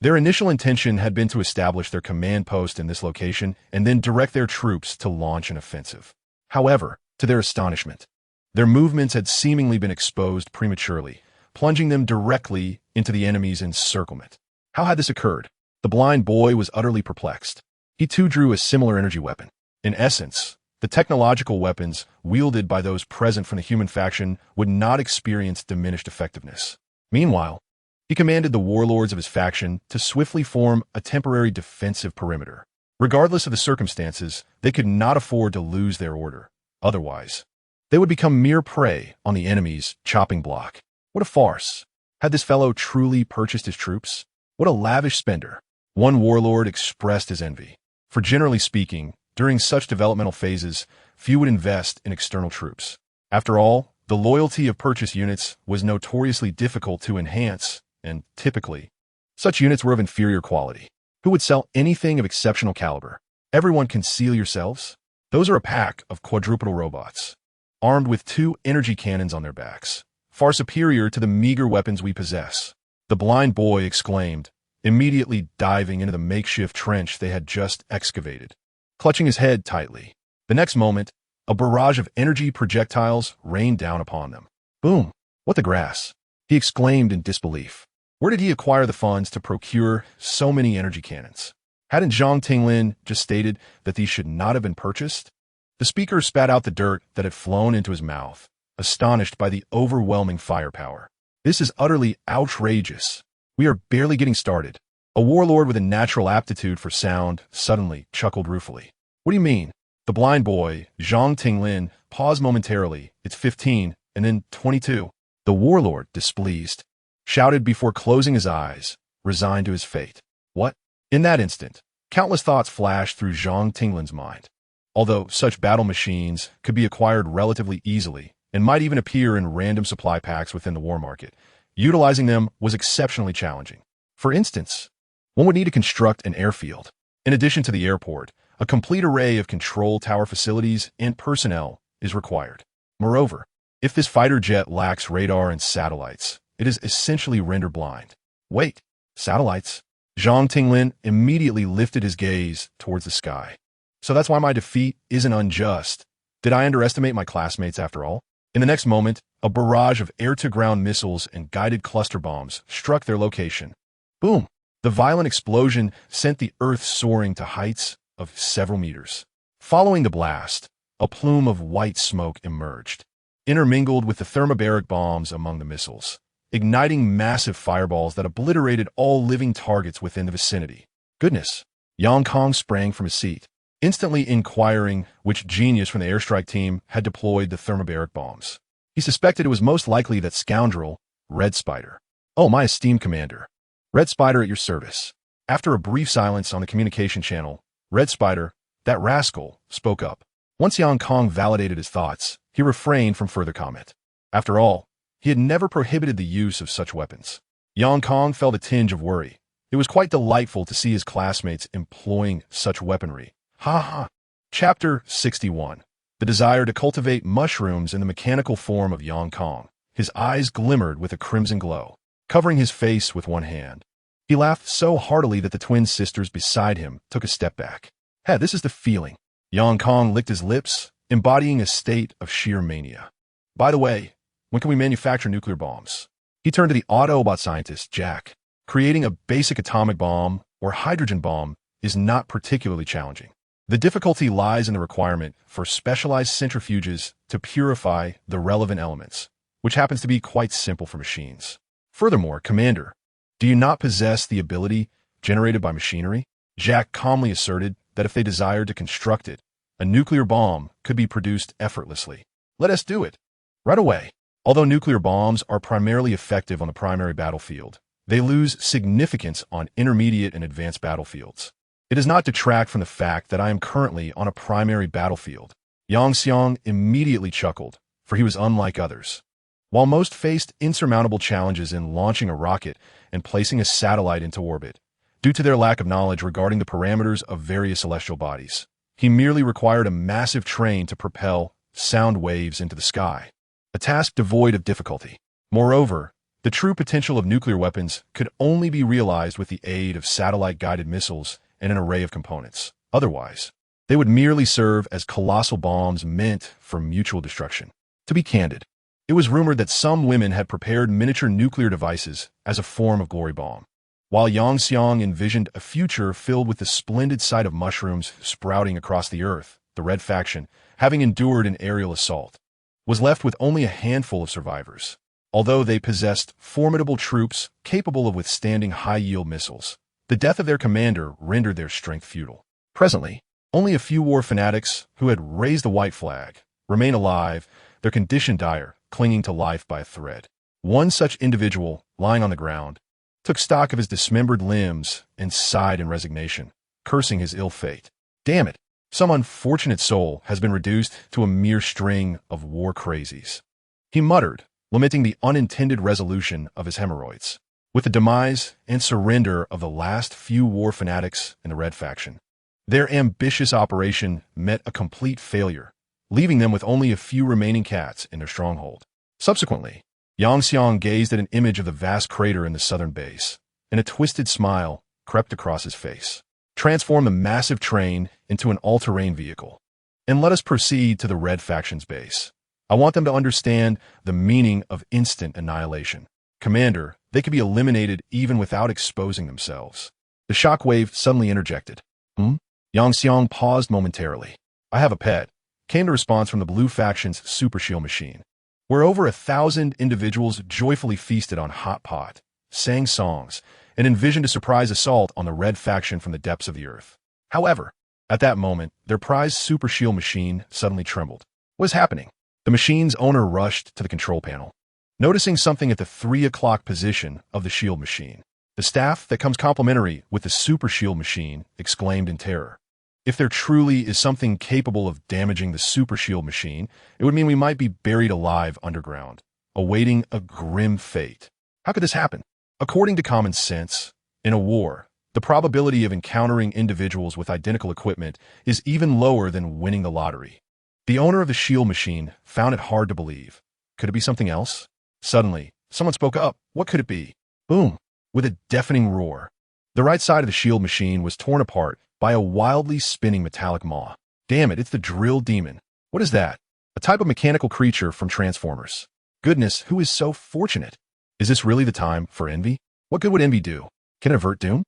Their initial intention had been to establish their command post in this location and then direct their troops to launch an offensive. However, to their astonishment, their movements had seemingly been exposed prematurely, plunging them directly into the enemy's encirclement. How had this occurred? The blind boy was utterly perplexed. He too drew a similar energy weapon. In essence, the technological weapons wielded by those present from the human faction would not experience diminished effectiveness. Meanwhile, he commanded the warlords of his faction to swiftly form a temporary defensive perimeter. Regardless of the circumstances, they could not afford to lose their order. Otherwise, they would become mere prey on the enemy's chopping block. What a farce! Had this fellow truly purchased his troops? What a lavish spender! One warlord expressed his envy. For generally speaking, during such developmental phases, few would invest in external troops. After all, The loyalty of purchase units was notoriously difficult to enhance, and typically, such units were of inferior quality. Who would sell anything of exceptional caliber? Everyone conceal yourselves? Those are a pack of quadrupedal robots, armed with 2 energy cannons on their backs, far superior to the meager weapons we possess. The blind boy exclaimed, immediately diving into the makeshift trench they had just excavated, clutching his head tightly. The next moment, a barrage of energy projectiles rained down upon them. Boom! What the grass? He exclaimed in disbelief. Where did he acquire the funds to procure so many energy cannons? Hadn't Zhang Tinglin just stated that these should not have been purchased? The speaker spat out the dirt that had flown into his mouth, astonished by the overwhelming firepower. This is utterly outrageous. We are barely getting started. A warlord with a natural aptitude for sound suddenly chuckled ruefully. What do you mean? The blind boy, Zhang Tinglin, paused momentarily. It's 15, and then 22. The warlord, displeased, shouted before closing his eyes, resigned to his fate. What? In that instant, countless thoughts flashed through Zhang Tinglin's mind. Although such battle machines could be acquired relatively easily and might even appear in random supply packs within the war market, utilizing them was exceptionally challenging. For instance, one would need to construct an airfield. In addition to the airport, a complete array of control tower facilities and personnel is required. Moreover, if this fighter jet lacks radar and satellites, it is essentially rendered blind. Wait, satellites? Zhang Tinglin immediately lifted his gaze towards the sky. So that's why my defeat isn't unjust. Did I underestimate my classmates after all? In the next moment, a barrage of air-to-ground missiles and guided cluster bombs struck their location. Boom! The violent explosion sent the Earth soaring to heights of several meters. Following the blast, a plume of white smoke emerged, intermingled with the thermobaric bombs among the missiles, igniting massive fireballs that obliterated all living targets within the vicinity. Goodness! Yang Kong sprang from his seat, instantly inquiring which genius from the airstrike team had deployed the thermobaric bombs. He suspected it was most likely that scoundrel, Red Spider. Oh, my esteemed commander. Red Spider at your service. After a brief silence on the communication channel, Red Spider, that rascal, spoke up. Once Yang Kong validated his thoughts, he refrained from further comment. After all, he had never prohibited the use of such weapons. Yang Kong felt a tinge of worry. It was quite delightful to see his classmates employing such weaponry. Ha ha. Chapter 61. The desire to cultivate mushrooms in the mechanical form of Yang Kong. His eyes glimmered with a crimson glow, covering his face with one hand. He laughed so heartily that the twin sisters beside him took a step back. Hey, this is the feeling. Yang Kong licked his lips, embodying a state of sheer mania. By the way, when can we manufacture nuclear bombs? He turned to the Autobot scientist, Jack. Creating a basic atomic bomb or hydrogen bomb is not particularly challenging. The difficulty lies in the requirement for specialized centrifuges to purify the relevant elements, which happens to be quite simple for machines. Furthermore, Commander, do you not possess the ability generated by machinery? Jack calmly asserted that if they desired to construct it, a nuclear bomb could be produced effortlessly. Let us do it. Right away. Although nuclear bombs are primarily effective on the primary battlefield, they lose significance on intermediate and advanced battlefields. It does not detract from the fact that I am currently on a primary battlefield. Yang Xiang immediately chuckled, for he was unlike others. While most faced insurmountable challenges in launching a rocket and placing a satellite into orbit, due to their lack of knowledge regarding the parameters of various celestial bodies, he merely required a massive train to propel sound waves into the sky, a task devoid of difficulty. Moreover, the true potential of nuclear weapons could only be realized with the aid of satellite-guided missiles and an array of components. Otherwise, they would merely serve as colossal bombs meant for mutual destruction. To be candid, it was rumored that some women had prepared miniature nuclear devices as a form of glory bomb, while Yang Xiang envisioned a future filled with the splendid sight of mushrooms sprouting across the earth. The Red faction, having endured an aerial assault, was left with only a handful of survivors. Although they possessed formidable troops capable of withstanding high-yield missiles, the death of their commander rendered their strength futile. Presently, only a few war fanatics who had raised the white flag remain alive, their condition dire, clinging to life by a thread. One such individual, lying on the ground, took stock of his dismembered limbs and sighed in resignation, cursing his ill fate. Damn it! Some unfortunate soul has been reduced to a mere string of war crazies. He muttered, lamenting the unintended resolution of his hemorrhoids. With the demise and surrender of the last few war fanatics in the Red faction, their ambitious operation met a complete failure, leaving them with only a few remaining cats in their stronghold. Subsequently, Yang Xiang gazed at an image of the vast crater in the southern base, and a twisted smile crept across his face. Transform the massive train into an all-terrain vehicle, and let us proceed to the Red faction's base. I want them to understand the meaning of instant annihilation. Commander, they could be eliminated even without exposing themselves. The shockwave suddenly interjected. Yang Xiang paused momentarily. I have a pet, came the response from the Blue faction's super shield machine, where over 1,000 individuals joyfully feasted on hot pot, sang songs, and envisioned a surprise assault on the Red faction from the depths of the earth. However, at that moment, their prized super shield machine suddenly trembled. What is happening? The machine's owner rushed to the control panel, noticing something at the 3 o'clock position of the shield machine. The staff that comes complementary with the super shield machine exclaimed in terror. If there truly is something capable of damaging the super shield machine, it would mean we might be buried alive underground, awaiting a grim fate. How could this happen? According to common sense, in a war, the probability of encountering individuals with identical equipment is even lower than winning the lottery. The owner of the shield machine found it hard to believe. Could it be something else? Suddenly, someone spoke up. What could it be? Boom! With a deafening roar, the right side of the shield machine was torn apart by a wildly spinning metallic maw. Damn it, it's the drill demon. What is that? A type of mechanical creature from Transformers. Goodness, who is so fortunate? Is this really the time for envy? What good would envy do? Can it avert doom?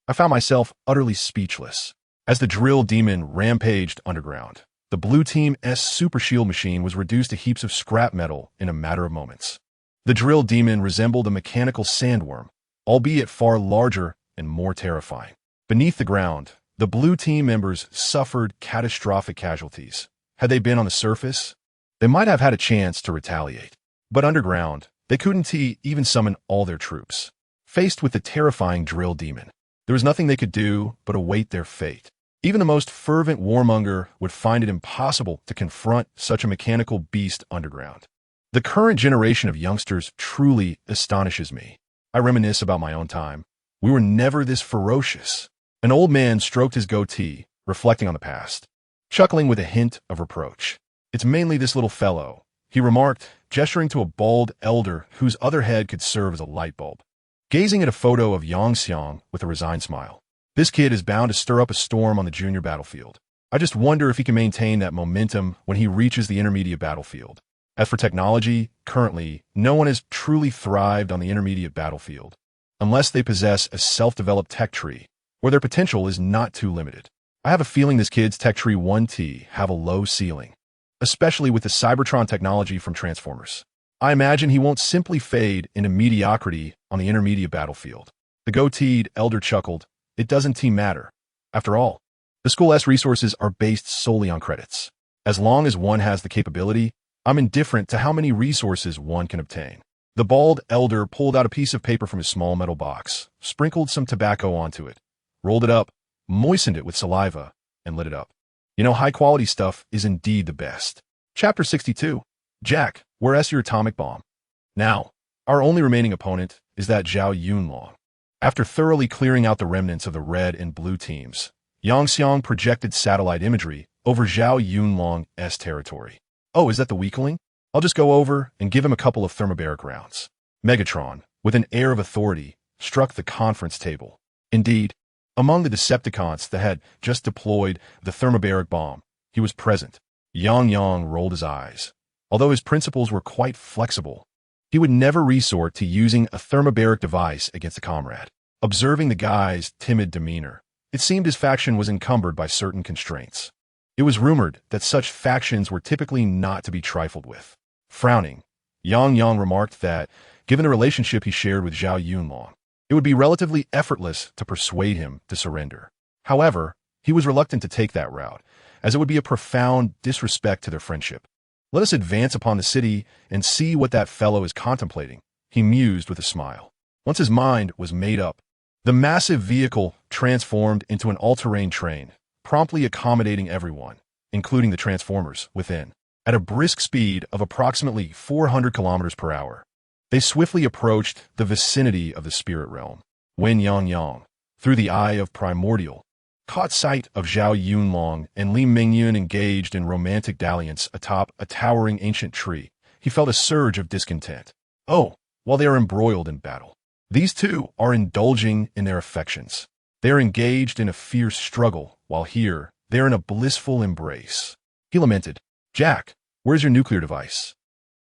I found myself utterly speechless. As the drill demon rampaged underground, the Blue Team's super shield machine was reduced to heaps of scrap metal in a matter of moments. The drill demon resembled a mechanical sandworm, albeit far larger and more terrifying. Beneath the ground, the Blue Team members suffered catastrophic casualties. Had they been on the surface, they might have had a chance to retaliate. But underground, they couldn't even summon all their troops. Faced with the terrifying drill demon, there was nothing they could do but await their fate. Even the most fervent warmonger would find it impossible to confront such a mechanical beast underground. The current generation of youngsters truly astonishes me. I reminisce about my own time. We were never this ferocious. An old man stroked his goatee, reflecting on the past, chuckling with a hint of reproach. It's mainly this little fellow, he remarked, gesturing to a bald elder whose other head could serve as a light bulb. Gazing at a photo of Yang Xiang with a resigned smile. This kid is bound to stir up a storm on the junior battlefield. I just wonder if he can maintain that momentum when he reaches the intermediate battlefield. As for technology, currently, no one has truly thrived on the intermediate battlefield, unless they possess a self-developed tech tree, where their potential is not too limited. I have a feeling this kid's Tech Tree 1T have a low ceiling, especially with the Cybertron technology from Transformers. I imagine he won't simply fade into mediocrity on the intermediate battlefield. The goateed elder chuckled. It doesn't matter. After all, the school's resources are based solely on credits. As long as one has the capability, I'm indifferent to how many resources one can obtain. The bald elder pulled out a piece of paper from his small metal box, sprinkled some tobacco onto it, rolled it up, moistened it with saliva, and lit it up. You know, high-quality stuff is indeed the best. Chapter 62. Jack, where's your atomic bomb? Now, our only remaining opponent is that Zhao Yunlong. After thoroughly clearing out the remnants of the red and blue teams, Yang Xiang projected satellite imagery over Zhao Yunlong's territory. Oh, is that the weakling? I'll just go over and give him a couple of thermobaric rounds. Megatron, with an air of authority, struck the conference table. Indeed, among the Decepticons that had just deployed the thermobaric bomb, he was present. Yang rolled his eyes. Although his principles were quite flexible, he would never resort to using a thermobaric device against a comrade. Observing the guy's timid demeanor, it seemed his faction was encumbered by certain constraints. It was rumored that such factions were typically not to be trifled with. Frowning, Yang remarked that, given the relationship he shared with Zhao Yunlong, it would be relatively effortless to persuade him to surrender. However, he was reluctant to take that route, as it would be a profound disrespect to their friendship. Let us advance upon the city and see what that fellow is contemplating, he mused with a smile. Once his mind was made up, the massive vehicle transformed into an all-terrain train, promptly accommodating everyone, including the Transformers, within. At a brisk speed of approximately 400 kilometers per hour, they swiftly approached the vicinity of the spirit realm. When Yang, through the eye of primordial, caught sight of Zhao Yunlong and Li Mingyun engaged in romantic dalliance atop a towering ancient tree, he felt a surge of discontent. Oh, while they are embroiled in battle, these two are indulging in their affections. They are engaged in a fierce struggle, while here, they are in a blissful embrace. He lamented, Jack, where's your nuclear device?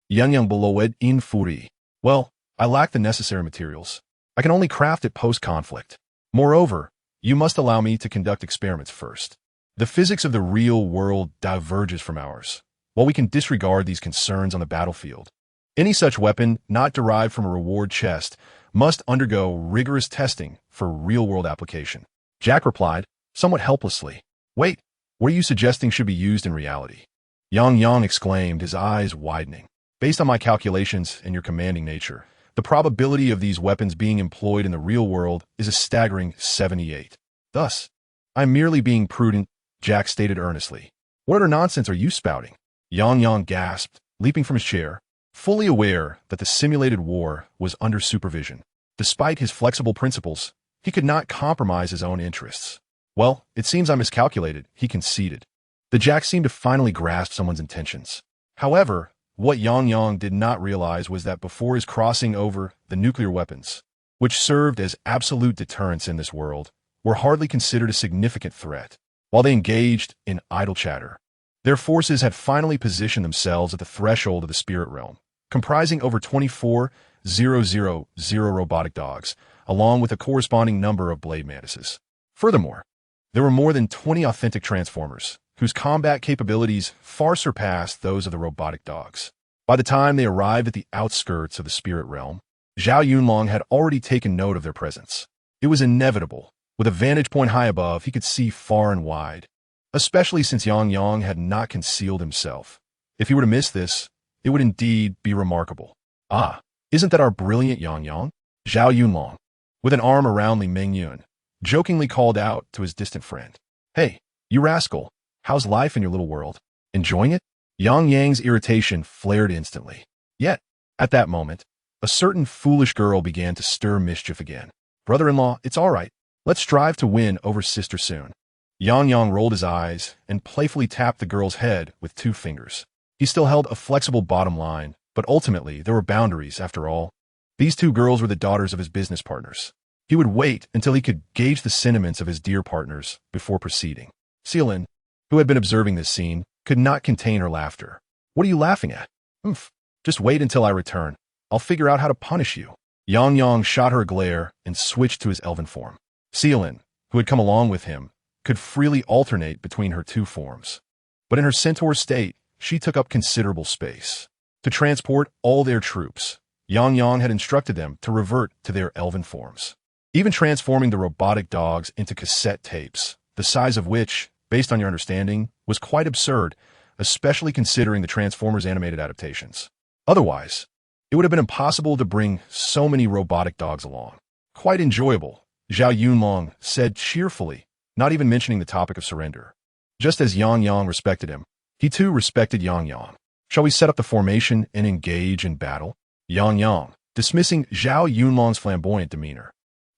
Yang belowed in fury. Well, I lack the necessary materials. I can only craft it post-conflict. Moreover, you must allow me to conduct experiments first. The physics of the real world diverges from ours. While we can disregard these concerns on the battlefield, any such weapon not derived from a reward chest must undergo rigorous testing for real-world application. Jack replied, somewhat helplessly, wait, what are you suggesting should be used in reality? Yang exclaimed, his eyes widening. Based on my calculations and your commanding nature, the probability of these weapons being employed in the real world is a staggering 78. Thus, I'm merely being prudent, Jack stated earnestly. What utter nonsense are you spouting? Yang gasped, leaping from his chair, fully aware that the simulated war was under supervision. Despite his flexible principles, he could not compromise his own interests. Well, it seems I miscalculated, he conceded. The Jack seemed to finally grasp someone's intentions. However, what Yang did not realize was that before his crossing over, the nuclear weapons, which served as absolute deterrents in this world, were hardly considered a significant threat. While they engaged in idle chatter, their forces had finally positioned themselves at the threshold of the spirit realm, comprising over 24,000 robotic dogs, along with a corresponding number of blade mantises. Furthermore, there were more than 20 authentic transformers, whose combat capabilities far surpassed those of the robotic dogs. By the time they arrived at the outskirts of the spirit realm, Zhao Yunlong had already taken note of their presence. It was inevitable. With a vantage point high above, he could see far and wide, especially since Yang had not concealed himself. If he were to miss this, it would indeed be remarkable. Ah, isn't that our brilliant Yang? Zhao Yunlong, with an arm around Li Mingyun, jokingly called out to his distant friend. Hey, you rascal, how's life in your little world? Enjoying it? Yang's irritation flared instantly. Yet, at that moment, a certain foolish girl began to stir mischief again. Brother-in-law, it's all right. Let's strive to win over sister soon. Yang rolled his eyes and playfully tapped the girl's head with 2 fingers. He still held a flexible bottom line, but ultimately there were boundaries after all. These 2 girls were the daughters of his business partners. He would wait until he could gauge the sentiments of his dear partners before proceeding. Seelin, who had been observing this scene, could not contain her laughter. What are you laughing at? Just wait until I return. I'll figure out how to punish you. Yang shot her a glare and switched to his elven form. Seelin, who had come along with him, could freely alternate between her 2 forms. But in her centaur state, she took up considerable space. To transport all their troops, Yang had instructed them to revert to their elven forms, even transforming the robotic dogs into cassette tapes, the size of which, based on your understanding, was quite absurd, especially considering the Transformers animated adaptations. Otherwise, it would have been impossible to bring so many robotic dogs along. Quite enjoyable, Zhao Yunlong said cheerfully, not even mentioning the topic of surrender. Just as Yang respected him, he too respected Yang. Shall we set up the formation and engage in battle? Yang, dismissing Zhao Yunlong's flamboyant demeanor,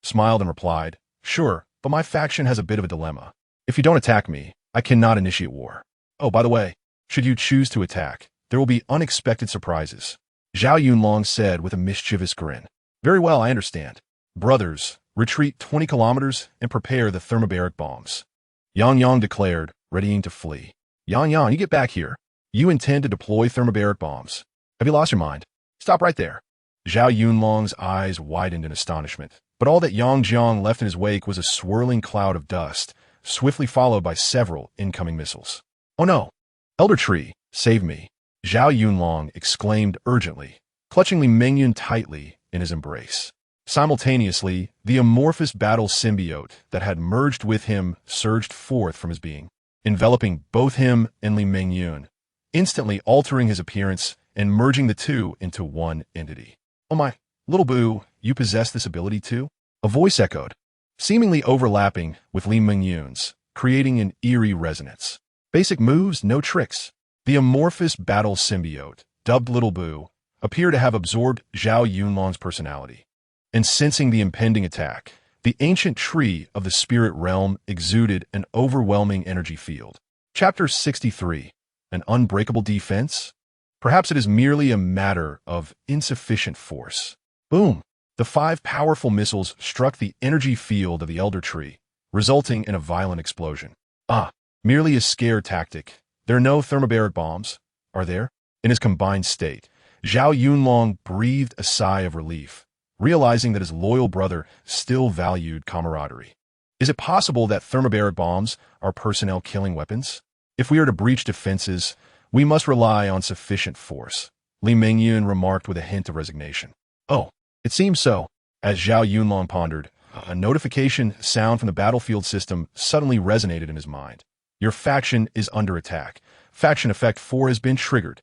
smiled and replied, sure, but my faction has a bit of a dilemma. If you don't attack me, I cannot initiate war. Oh, by the way, should you choose to attack, there will be unexpected surprises. Zhao Yunlong said with a mischievous grin. Very well, I understand. Brothers, retreat 20 kilometers and prepare the thermobaric bombs. Yang declared, readying to flee. Yang, you get back here. You intend to deploy thermobaric bombs. Have you lost your mind? Stop right there. Zhao Yunlong's eyes widened in astonishment, but all that Yang left in his wake was a swirling cloud of dust, swiftly followed by several incoming missiles. Oh no! Elder Tree, save me! Zhao Yunlong exclaimed urgently, clutching Li Mingyun tightly in his embrace. Simultaneously, the amorphous battle symbiote that had merged with him surged forth from his being, enveloping both him and Li Mingyun, instantly altering his appearance and merging the two into one entity. Oh my, little boo, you possess this ability too? A voice echoed, seemingly overlapping with Li Mingyun's, creating an eerie resonance. Basic moves, no tricks. The amorphous battle symbiote, dubbed Little Boo, appeared to have absorbed Zhao Yunlong's personality. And sensing the impending attack, the ancient tree of the spirit realm exuded an overwhelming energy field. Chapter 63. An unbreakable defense? Perhaps it is merely a matter of insufficient force. Boom! The 5 powerful missiles struck the energy field of the elder tree, resulting in a violent explosion. Merely a scare tactic. There are no thermobaric bombs, are there? In his combined state, Zhao Yunlong breathed a sigh of relief, realizing that his loyal brother still valued camaraderie. Is it possible that thermobaric bombs are personnel-killing weapons? If we are to breach defenses, we must rely on sufficient force, Li Mengyun remarked with a hint of resignation. Oh, it seems so. As Zhao Yunlong pondered, a notification sound from the battlefield system suddenly resonated in his mind. Your faction is under attack. Faction Effect 4 has been triggered.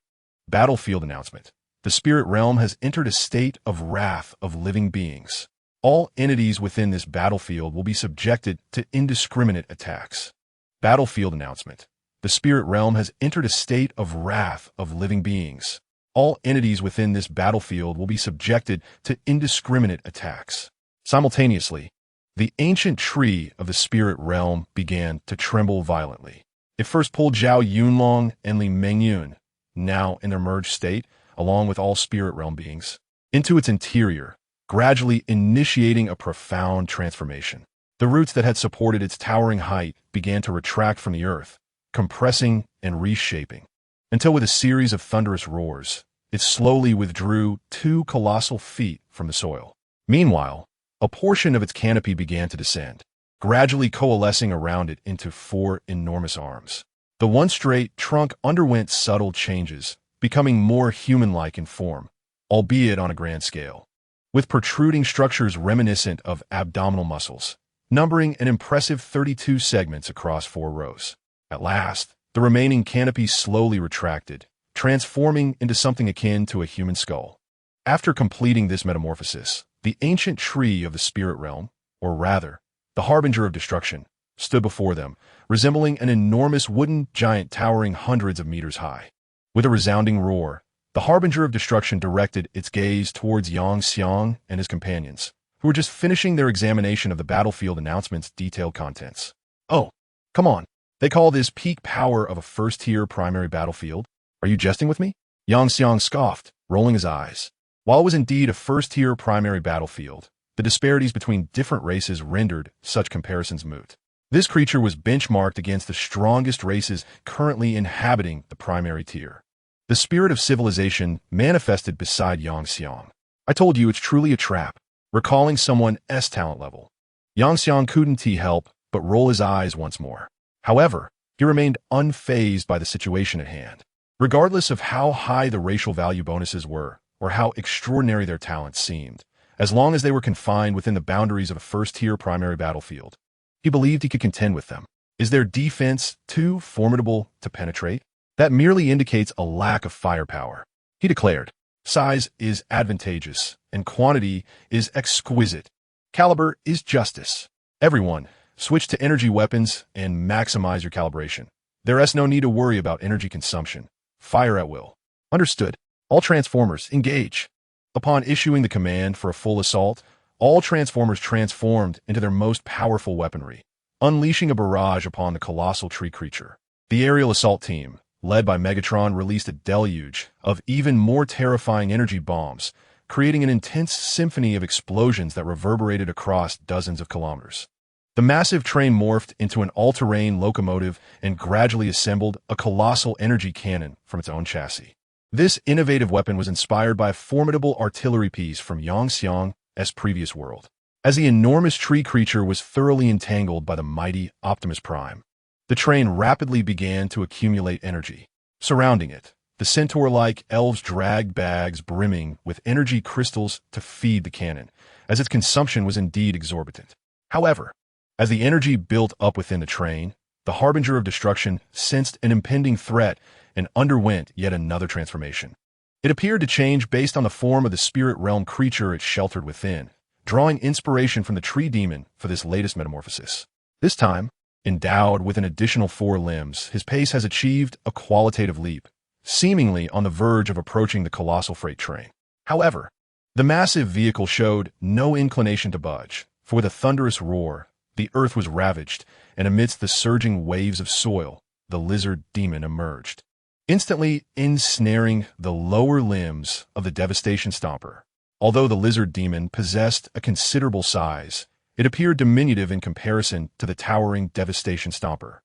Battlefield announcement. The spirit realm has entered a state of wrath of living beings. All entities within this battlefield will be subjected to indiscriminate attacks. Battlefield announcement. The spirit realm has entered a state of wrath of living beings. All entities within this battlefield will be subjected to indiscriminate attacks. Simultaneously, the ancient tree of the spirit realm began to tremble violently. It first pulled Zhao Yunlong and Li Mengyun, now in their merged state, along with all spirit realm beings, into its interior, gradually initiating a profound transformation. The roots that had supported its towering height began to retract from the earth, compressing and reshaping, until with a series of thunderous roars, it slowly withdrew 2 colossal feet from the soil. Meanwhile, a portion of its canopy began to descend, gradually coalescing around it into 4 enormous arms. The once straight trunk underwent subtle changes, becoming more human-like in form, albeit on a grand scale, with protruding structures reminiscent of abdominal muscles, numbering an impressive 32 segments across 4 rows. At last, the remaining canopy slowly retracted, transforming into something akin to a human skull. After completing this metamorphosis, the ancient tree of the spirit realm, or rather, the harbinger of destruction, stood before them, resembling an enormous wooden giant towering hundreds of meters high. With a resounding roar, the harbinger of destruction directed its gaze towards Yang Xiang and his companions, who were just finishing their examination of the battlefield announcement's detailed contents. Oh, come on. They call this peak power of a first-tier primary battlefield? Are you jesting with me? Yang Xiang scoffed, rolling his eyes. While it was indeed a first-tier primary battlefield, the disparities between different races rendered such comparisons moot. This creature was benchmarked against the strongest races currently inhabiting the primary tier. The spirit of civilization manifested beside Yang Xiang. I told you it's truly a trap. Recalling someone's talent level, Yang Xiang couldn't help but roll his eyes once more. However, he remained unfazed by the situation at hand. Regardless of how high the racial value bonuses were, or how extraordinary their talents seemed, as long as they were confined within the boundaries of a first-tier primary battlefield, he believed he could contend with them. Is their defense too formidable to penetrate? That merely indicates a lack of firepower, he declared. Size is advantageous, and quantity is exquisite. Caliber is justice. Everyone, switch to energy weapons and maximize your calibration. There's no need to worry about energy consumption. Fire at will. Understood. All Transformers, engage. Upon issuing the command for a full assault, all Transformers transformed into their most powerful weaponry, unleashing a barrage upon the colossal tree creature. The aerial assault team, led by Megatron, released a deluge of even more terrifying energy bombs, creating an intense symphony of explosions that reverberated across dozens of kilometers. The massive train morphed into an all-terrain locomotive and gradually assembled a colossal energy cannon from its own chassis. This innovative weapon was inspired by a formidable artillery piece from Yang Xiang's previous world. As the enormous tree creature was thoroughly entangled by the mighty Optimus Prime, the train rapidly began to accumulate energy. Surrounding it, the centaur-like elves dragged bags brimming with energy crystals to feed the cannon, as its consumption was indeed exorbitant. However, as the energy built up within the train, the harbinger of destruction sensed an impending threat and underwent yet another transformation. It appeared to change based on the form of the spirit realm creature it sheltered within, drawing inspiration from the tree demon for this latest metamorphosis. This time, endowed with an additional 4 limbs, his pace has achieved a qualitative leap, seemingly on the verge of approaching the colossal freight train. However, the massive vehicle showed no inclination to budge, for with a thunderous roar, the earth was ravaged, and amidst the surging waves of soil, the lizard demon emerged, instantly ensnaring the lower limbs of the devastation stomper. Although the lizard demon possessed a considerable size, it appeared diminutive in comparison to the towering devastation stomper,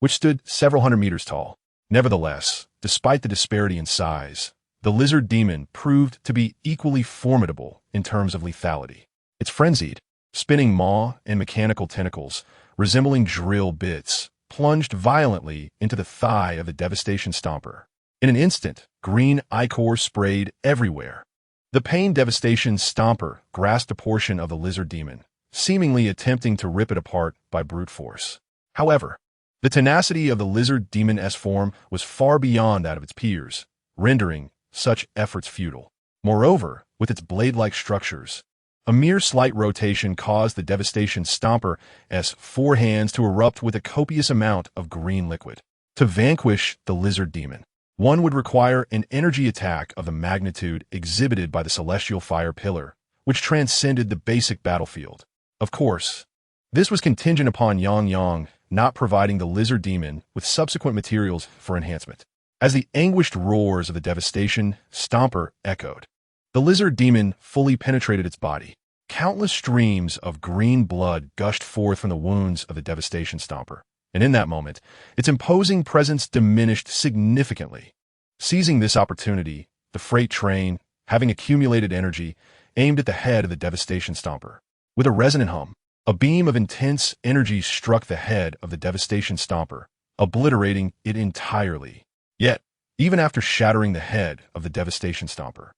which stood several hundred meters tall. Nevertheless, despite the disparity in size, the lizard demon proved to be equally formidable in terms of lethality. Its frenzied, spinning maw and mechanical tentacles, resembling drill bits, plunged violently into the thigh of the devastation stomper. In an instant, green ichor sprayed everywhere. The pain devastation stomper grasped a portion of the lizard demon, seemingly attempting to rip it apart by brute force. However, the tenacity of the lizard demon's form was far beyond that of its peers, rendering such efforts futile. Moreover, with its blade-like structures, a mere slight rotation caused the devastation stomper's forehands to erupt with a copious amount of green liquid. To vanquish the lizard demon, one would require an energy attack of the magnitude exhibited by the celestial fire pillar, which transcended the basic battlefield. Of course, this was contingent upon Yang not providing the lizard demon with subsequent materials for enhancement. As the anguished roars of the devastation stomper echoed, the lizard demon fully penetrated its body. Countless streams of green blood gushed forth from the wounds of the devastation stomper, and in that moment, its imposing presence diminished significantly. Seizing this opportunity, the freight train, having accumulated energy, aimed at the head of the devastation stomper. With a resonant hum, a beam of intense energy struck the head of the devastation stomper, obliterating it entirely. Yet, even after shattering the head of the devastation stomper,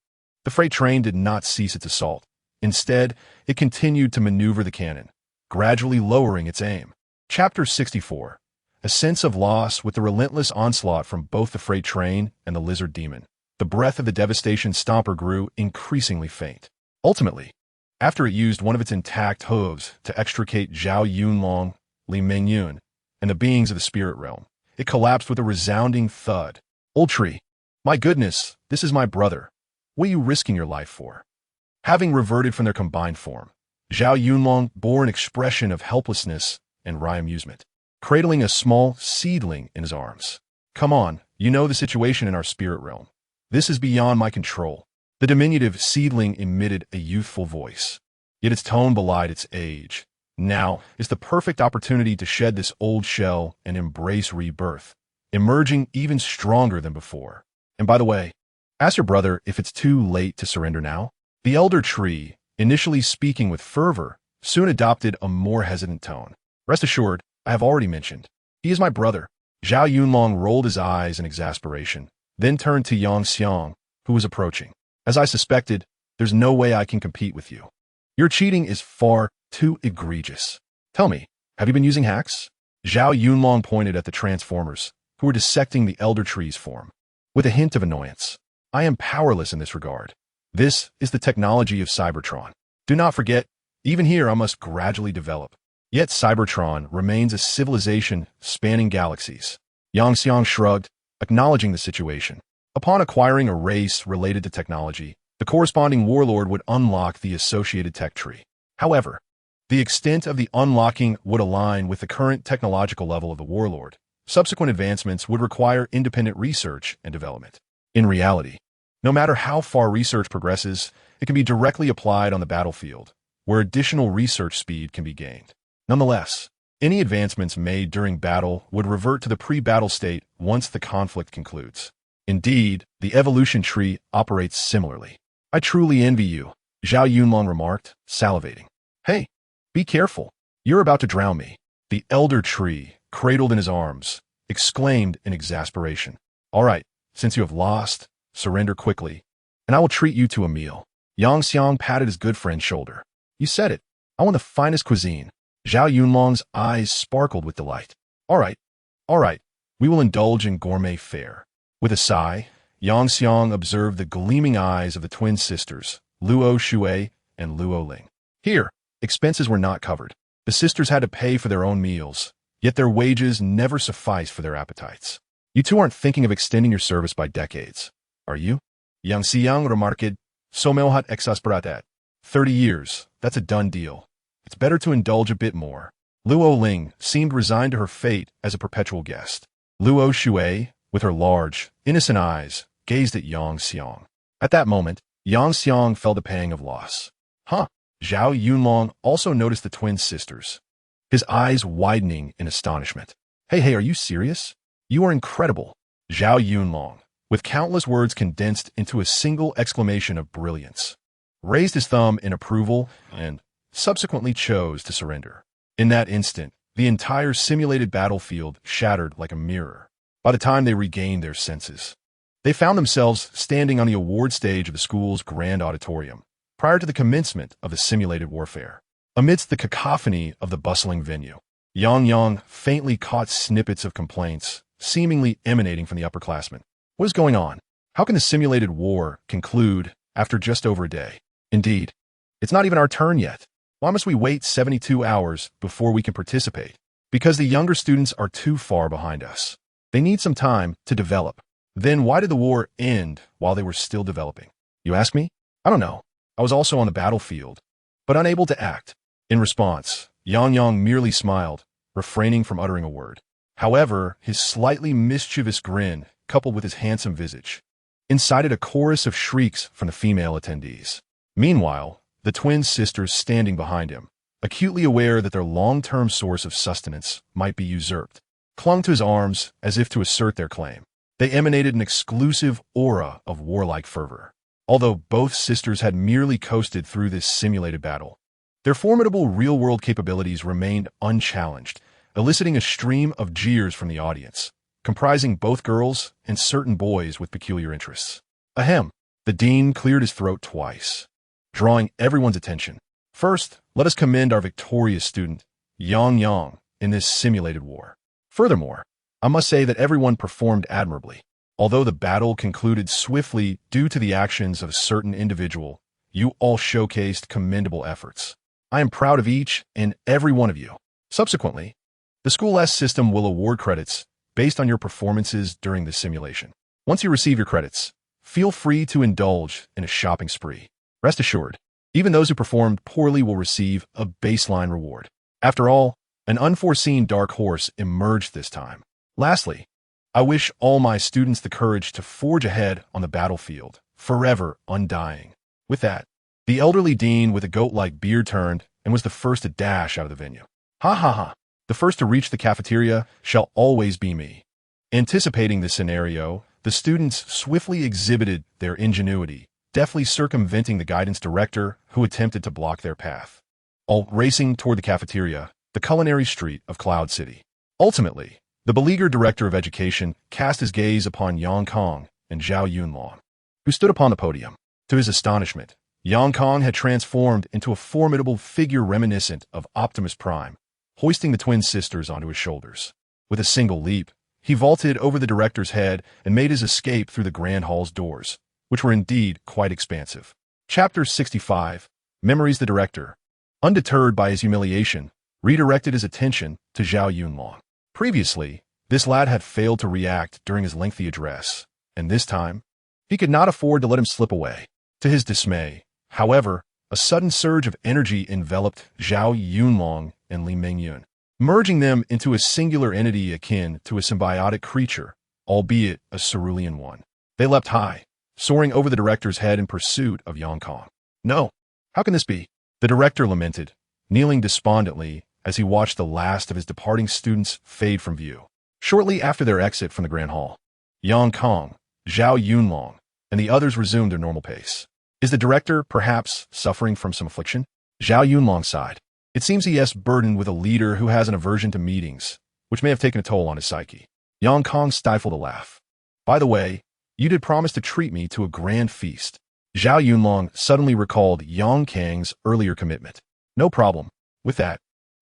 the freight train did not cease its assault. Instead, it continued to maneuver the cannon, gradually lowering its aim. Chapter 64. A sense of loss with the relentless onslaught from both the freight train and the lizard demon. The breath of the devastation stomper grew increasingly faint. Ultimately, after it used one of its intact hooves to extricate Zhao Yunlong, Li Mengyun, and the beings of the spirit realm, it collapsed with a resounding thud. Old tree, my goodness, this is my brother. What are you risking your life for? Having reverted from their combined form, Zhao Yunlong bore an expression of helplessness and wry amusement, cradling a small seedling in his arms. Come on, you know the situation in our spirit realm. This is beyond my control. The diminutive seedling emitted a youthful voice, yet its tone belied its age. Now is the perfect opportunity to shed this old shell and embrace rebirth, emerging even stronger than before. And by the way, ask your brother if it's too late to surrender now. The elder tree, initially speaking with fervor, soon adopted a more hesitant tone. Rest assured, I have already mentioned. He is my brother. Zhao Yunlong rolled his eyes in exasperation, then turned to Yang Xiang, who was approaching. As I suspected, there's no way I can compete with you. Your cheating is far too egregious. Tell me, have you been using hacks? Zhao Yunlong pointed at the transformers, who were dissecting the elder tree's form. With a hint of annoyance, I am powerless in this regard. This is the technology of Cybertron. Do not forget, even here I must gradually develop. Yet Cybertron remains a civilization spanning galaxies. Yang Xiang shrugged, acknowledging the situation. Upon acquiring a race related to technology, the corresponding warlord would unlock the associated tech tree. However, the extent of the unlocking would align with the current technological level of the warlord. Subsequent advancements would require independent research and development. In reality, no matter how far research progresses, it can be directly applied on the battlefield, where additional research speed can be gained. Nonetheless, any advancements made during battle would revert to the pre-battle state once the conflict concludes. Indeed, the evolution tree operates similarly. I truly envy you, Zhao Yunlong remarked, salivating. Hey, be careful. You're about to drown me. The elder tree, cradled in his arms, exclaimed in exasperation. All right, since you have lost, surrender quickly, and I will treat you to a meal. Yang Xiang patted his good friend's shoulder. You said it. I want the finest cuisine. Zhao Yunlong's eyes sparkled with delight. All right, we will indulge in gourmet fare. With a sigh, Yang Xiang observed the gleaming eyes of the twin sisters, Luo Shui and Luo Ling. Here, expenses were not covered. The sisters had to pay for their own meals, yet their wages never sufficed for their appetites. You two aren't thinking of extending your service by decades, are you? Yang Xiang remarked, Somelhat exasperated. 30 years, that's a done deal. It's better to indulge a bit more. Luo Ling seemed resigned to her fate as a perpetual guest. Luo Shui, with her large, innocent eyes, gazed at Yang Xiang. At that moment, Yang Xiang felt a pang of loss. Huh. Zhao Yunlong also noticed the twin sisters, his eyes widening in astonishment. Hey, are you serious? You are incredible. Zhao Yunlong, with countless words condensed into a single exclamation of brilliance, raised his thumb in approval and subsequently chose to surrender. In that instant, the entire simulated battlefield shattered like a mirror. By the time they regained their senses, they found themselves standing on the award stage of the school's grand auditorium, prior to the commencement of the simulated warfare. Amidst the cacophony of the bustling venue, Yang faintly caught snippets of complaints, seemingly emanating from the upperclassmen. What is going on? How can the simulated war conclude after just over a day? Indeed, it's not even our turn yet. Why must we wait 72 hours before we can participate? Because the younger students are too far behind us. They need some time to develop. Then why did the war end while they were still developing? You ask me? I don't know. I was also on the battlefield, but unable to act. In response, Yang merely smiled, refraining from uttering a word. However, his slightly mischievous grin, coupled with his handsome visage, incited a chorus of shrieks from the female attendees. Meanwhile, the twin sisters standing behind him, acutely aware that their long-term source of sustenance might be usurped, clung to his arms as if to assert their claim. They emanated an exclusive aura of warlike fervor. Although both sisters had merely coasted through this simulated battle, their formidable real-world capabilities remained unchallenged, eliciting a stream of jeers from the audience, comprising both girls and certain boys with peculiar interests. Ahem. The dean cleared his throat twice, drawing everyone's attention. First, let us commend our victorious student, Yang, in this simulated war. Furthermore, I must say that everyone performed admirably. Although the battle concluded swiftly due to the actions of a certain individual, you all showcased commendable efforts. I am proud of each and every one of you. Subsequently, the School S system will award credits based on your performances during the simulation. Once you receive your credits, feel free to indulge in a shopping spree. Rest assured, even those who performed poorly will receive a baseline reward. After all, an unforeseen dark horse emerged this time. Lastly, I wish all my students the courage to forge ahead on the battlefield, forever undying. With that, the elderly dean with a goat-like beard turned and was the first to dash out of the venue. Ha. The first to reach the cafeteria shall always be me. Anticipating the scenario, the students swiftly exhibited their ingenuity, deftly circumventing the guidance director who attempted to block their path, all racing toward the cafeteria, the culinary street of Cloud City. Ultimately, the beleaguered director of education cast his gaze upon Yang Kong and Zhao Yunlong, who stood upon the podium. To his astonishment, Yang Kong had transformed into a formidable figure reminiscent of Optimus Prime, hoisting the twin sisters onto his shoulders. With a single leap, he vaulted over the director's head and made his escape through the grand hall's doors, which were indeed quite expansive. Chapter 65, Memories. The director, undeterred by his humiliation, redirected his attention to Zhao Yunlong. Previously, this lad had failed to react during his lengthy address, and this time, he could not afford to let him slip away. To his dismay, however, a sudden surge of energy enveloped Zhao Yunlong and Li Mingyun, merging them into a singular entity akin to a symbiotic creature, albeit a cerulean one. They leapt high, soaring over the director's head in pursuit of Yang Kong. No, how can this be? The director lamented, kneeling despondently as he watched the last of his departing students fade from view. Shortly after their exit from the grand hall, Yang Kong, Zhao Yunlong, and the others resumed their normal pace. Is the director, perhaps, suffering from some affliction? Zhao Yunlong sighed. It seems he is burdened with a leader who has an aversion to meetings, which may have taken a toll on his psyche. Yang Kong stifled a laugh. By the way, you did promise to treat me to a grand feast. Zhao Yunlong suddenly recalled Yang Kang's earlier commitment. No problem. With that,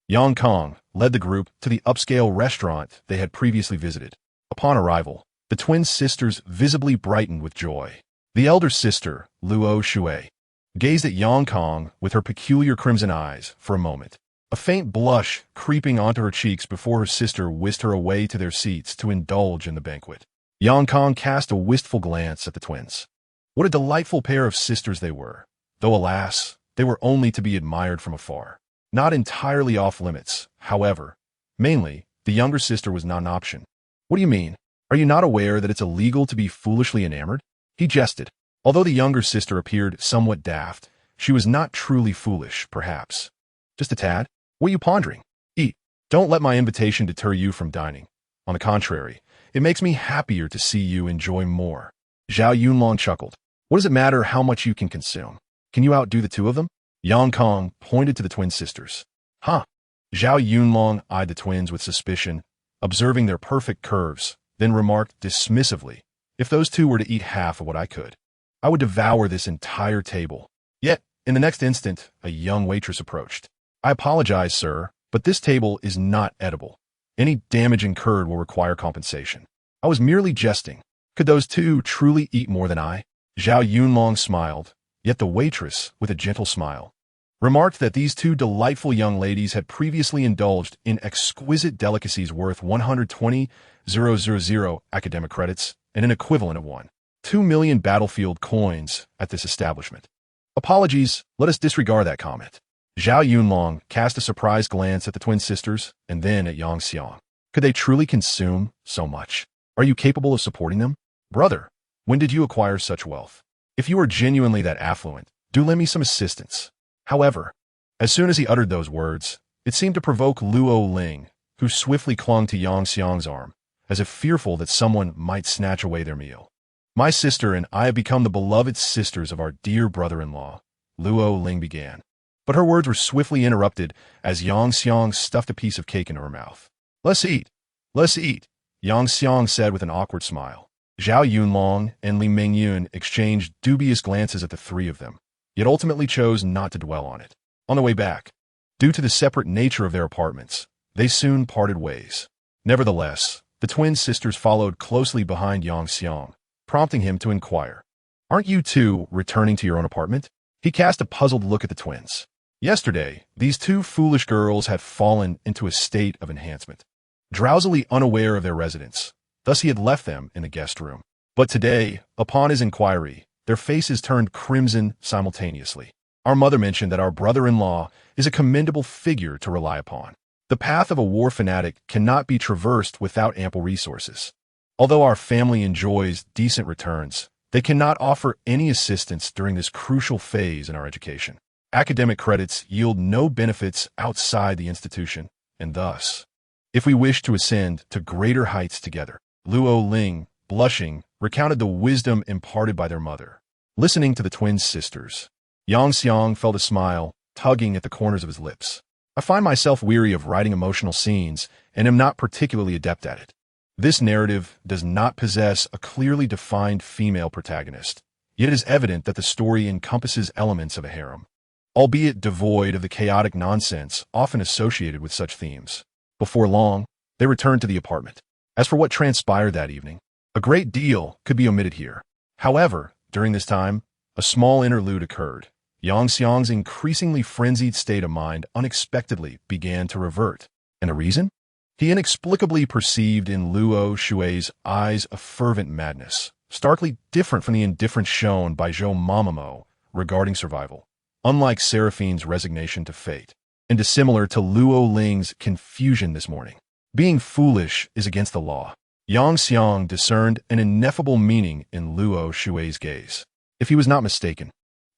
Yang Kong led the group to the upscale restaurant they had previously visited. Upon arrival, the twin sisters visibly brightened with joy. The elder sister, Luo Shui, gazed at Yang Kong with her peculiar crimson eyes for a moment, a faint blush creeping onto her cheeks before her sister whisked her away to their seats to indulge in the banquet. Yang Kong cast a wistful glance at the twins. What a delightful pair of sisters they were, though alas, they were only to be admired from afar. Not entirely off limits, however. Mainly, the younger sister was not an option. What do you mean? Are you not aware that it's illegal to be foolishly enamored? He jested. Although the younger sister appeared somewhat daft, she was not truly foolish, perhaps. Just a tad? What are you pondering? Eat. Don't let my invitation deter you from dining. On the contrary, it makes me happier to see you enjoy more. Zhao Yunlong chuckled. What does it matter how much you can consume? Can you outdo the two of them? Yang Kong pointed to the twin sisters. Huh? Zhao Yunlong eyed the twins with suspicion, observing their perfect curves, then remarked dismissively, if those two were to eat half of what I could, I would devour this entire table. Yet, in the next instant, a young waitress approached. I apologize, sir, but this table is not edible. Any damage incurred will require compensation. I was merely jesting. Could those two truly eat more than I? Zhao Yunlong smiled, yet the waitress, with a gentle smile, remarked that these two delightful young ladies had previously indulged in exquisite delicacies worth 120,000 academic credits and an equivalent of 1.2 million battlefield coins at this establishment. Apologies, let us disregard that comment. Zhao Yunlong cast a surprised glance at the twin sisters and then at Yang Xiang. Could they truly consume so much? Are you capable of supporting them? Brother, when did you acquire such wealth? If you are genuinely that affluent, do lend me some assistance. However, as soon as he uttered those words, it seemed to provoke Luo Ling, who swiftly clung to Yang Xiang's arm, as if fearful that someone might snatch away their meal. My sister and I have become the beloved sisters of our dear brother-in-law, Luo Ling began. But her words were swiftly interrupted as Yang Xiang stuffed a piece of cake into her mouth. Let's eat. Let's eat, Yang Xiang said with an awkward smile. Zhao Yunlong and Li Mingyun exchanged dubious glances at the three of them, yet ultimately chose not to dwell on it. On the way back, due to the separate nature of their apartments, they soon parted ways. Nevertheless, the twin sisters followed closely behind Yang Xiang, prompting him to inquire, Aren't you two returning to your own apartment? He cast a puzzled look at the twins. Yesterday, these two foolish girls had fallen into a state of enhancement, drowsily unaware of their residence. Thus he had left them in the guest room. But today, upon his inquiry, their faces turned crimson simultaneously. Our mother mentioned that our brother-in-law is a commendable figure to rely upon. The path of a war fanatic cannot be traversed without ample resources. Although our family enjoys decent returns, they cannot offer any assistance during this crucial phase in our education. Academic credits yield no benefits outside the institution, and thus, if we wish to ascend to greater heights together, Luo Ling, blushing, recounted the wisdom imparted by their mother. Listening to the twin sisters, Yang Xiang felt a smile tugging at the corners of his lips. I find myself weary of writing emotional scenes and am not particularly adept at it. This narrative does not possess a clearly defined female protagonist, yet it is evident that the story encompasses elements of a harem, albeit devoid of the chaotic nonsense often associated with such themes. Before long, they returned to the apartment. As for what transpired that evening, a great deal could be omitted here. However, during this time, a small interlude occurred. Yang Xiang's increasingly frenzied state of mind unexpectedly began to revert. And the reason? He inexplicably perceived in Luo Shui's eyes a fervent madness, starkly different from the indifference shown by Zhou Mamamo regarding survival. Unlike Seraphine's resignation to fate, and dissimilar to Luo Ling's confusion this morning. Being foolish is against the law. Yang Xiang discerned an ineffable meaning in Luo Shui's gaze. If he was not mistaken,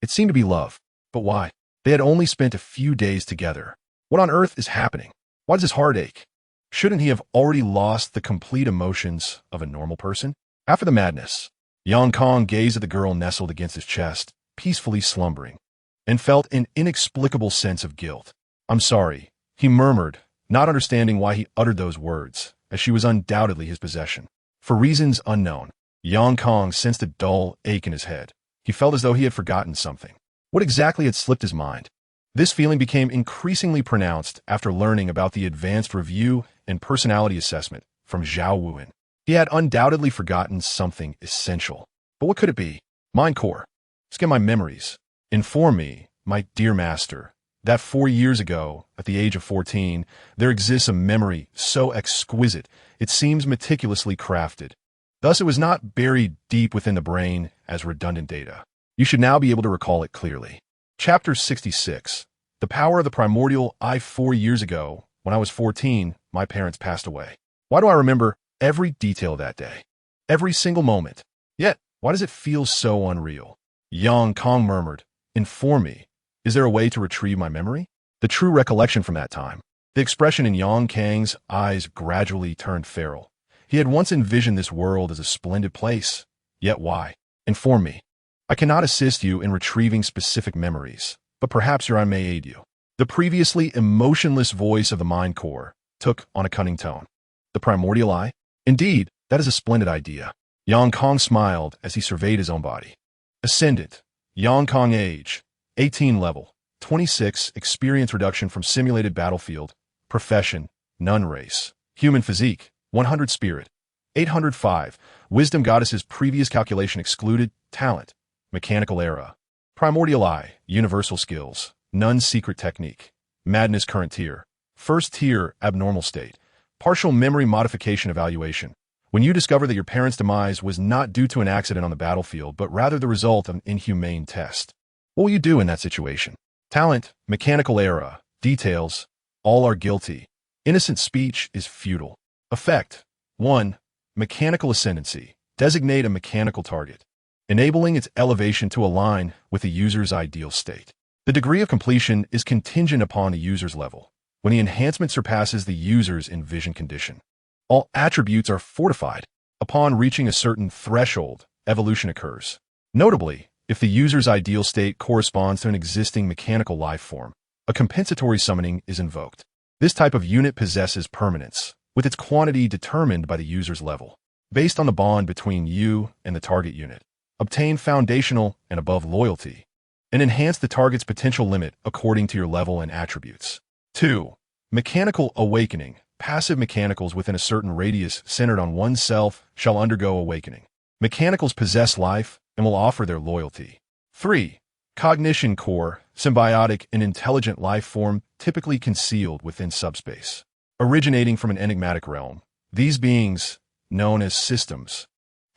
it seemed to be love. But why? They had only spent a few days together. What on earth is happening? Why does his heart ache? Shouldn't he have already lost the complete emotions of a normal person? After the madness, Yang Kong gazed at the girl nestled against his chest, peacefully slumbering, and felt an inexplicable sense of guilt. I'm sorry, he murmured, not understanding why he uttered those words, as she was undoubtedly his possession. For reasons unknown, Yang Kong sensed a dull ache in his head. He felt as though he had forgotten something. What exactly had slipped his mind? This feeling became increasingly pronounced after learning about the advanced review and personality assessment from Zhao Wuan. He had undoubtedly forgotten something essential. But what could it be? Mind core. Scan my memories. Inform me, my dear master, That 4 years ago, at the age of 14, there exists a memory so exquisite it seems meticulously crafted. Thus, it was not buried deep within the brain as redundant data. You should now be able to recall it clearly. Chapter 66. The power of the primordial I. 4 years ago, when I was 14, my parents passed away. Why do I remember every detail of that day? Every single moment. Yet, why does it feel so unreal? Guang murmured, "Inform me. Is there a way to retrieve my memory?" The true recollection from that time. The expression in Guang's eyes gradually turned feral. He had once envisioned this world as a splendid place. Yet why? Inform me. I cannot assist you in retrieving specific memories, but perhaps your eye may aid you. The previously emotionless voice of the mind core took on a cunning tone. The primordial eye? Indeed, that is a splendid idea. Guang smiled as he surveyed his own body. Ascendant. Guang age. 18 level. 26 experience reduction from simulated battlefield. Profession. Nun race. Human physique. 100 spirit. 805. Wisdom goddesses previous calculation excluded. Talent. Mechanical era. Primordial eye. Universal skills. Nun secret technique. Madness current tier. First tier abnormal state. Partial memory modification evaluation. When you discover that your parents' demise was not due to an accident on the battlefield, but rather the result of an inhumane test. What will you do in that situation? Talent, mechanical era, details, all are guilty. Innocent speech is futile. Effect. 1. Mechanical ascendancy. Designate a mechanical target, enabling its elevation to align with the user's ideal state. The degree of completion is contingent upon the user's level. When the enhancement surpasses the user's envisioned condition, all attributes are fortified. Upon reaching a certain threshold, evolution occurs. Notably, if the user's ideal state corresponds to an existing mechanical life form, a compensatory summoning is invoked. This type of unit possesses permanence, with its quantity determined by the user's level. Based on the bond between you and the target unit, obtain foundational and above loyalty, and enhance the target's potential limit according to your level and attributes. 2. Mechanical awakening. Passive mechanicals within a certain radius centered on oneself shall undergo awakening. Mechanicals possess life and will offer their loyalty. 3. Cognition core, symbiotic and intelligent life form typically concealed within subspace. Originating from an enigmatic realm, these beings, known as systems,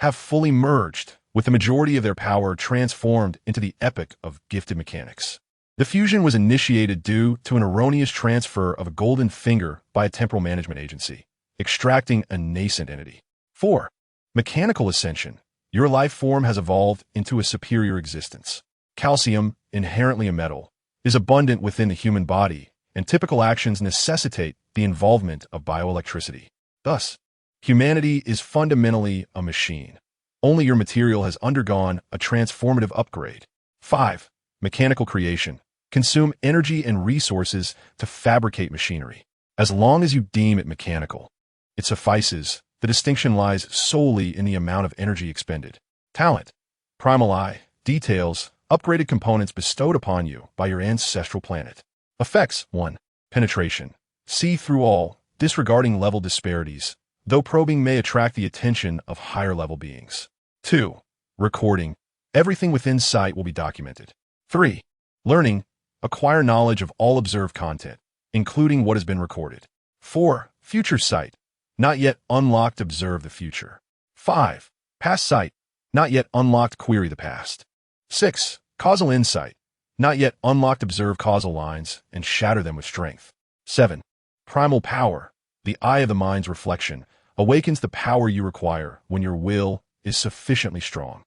have fully merged, with the majority of their power transformed into the epic of gifted mechanics. The fusion was initiated due to an erroneous transfer of a golden finger by a temporal management agency, extracting a nascent entity. 4. Mechanical ascension. Your life form has evolved into a superior existence. Calcium, inherently a metal, is abundant within the human body, and typical actions necessitate the involvement of bioelectricity. Thus, humanity is fundamentally a machine. Only your material has undergone a transformative upgrade. 5. Mechanical creation. Consume energy and resources to fabricate machinery. As long as you deem it mechanical, it suffices. The distinction lies solely in the amount of energy expended. Talent. Primal eye. Details. Upgraded components bestowed upon you by your ancestral planet. Effects. 1. Penetration. See through all, disregarding level disparities, though probing may attract the attention of higher level beings. 2. Recording. Everything within sight will be documented. 3. Learning. Acquire knowledge of all observed content, including what has been recorded. 4. Future sight. Not yet unlocked, observe the future. 5. Past sight. Not yet unlocked, query the past. 6. Causal insight. Not yet unlocked, observe causal lines and shatter them with strength. 7. Primal power. The eye of the mind's reflection awakens the power you require when your will is sufficiently strong.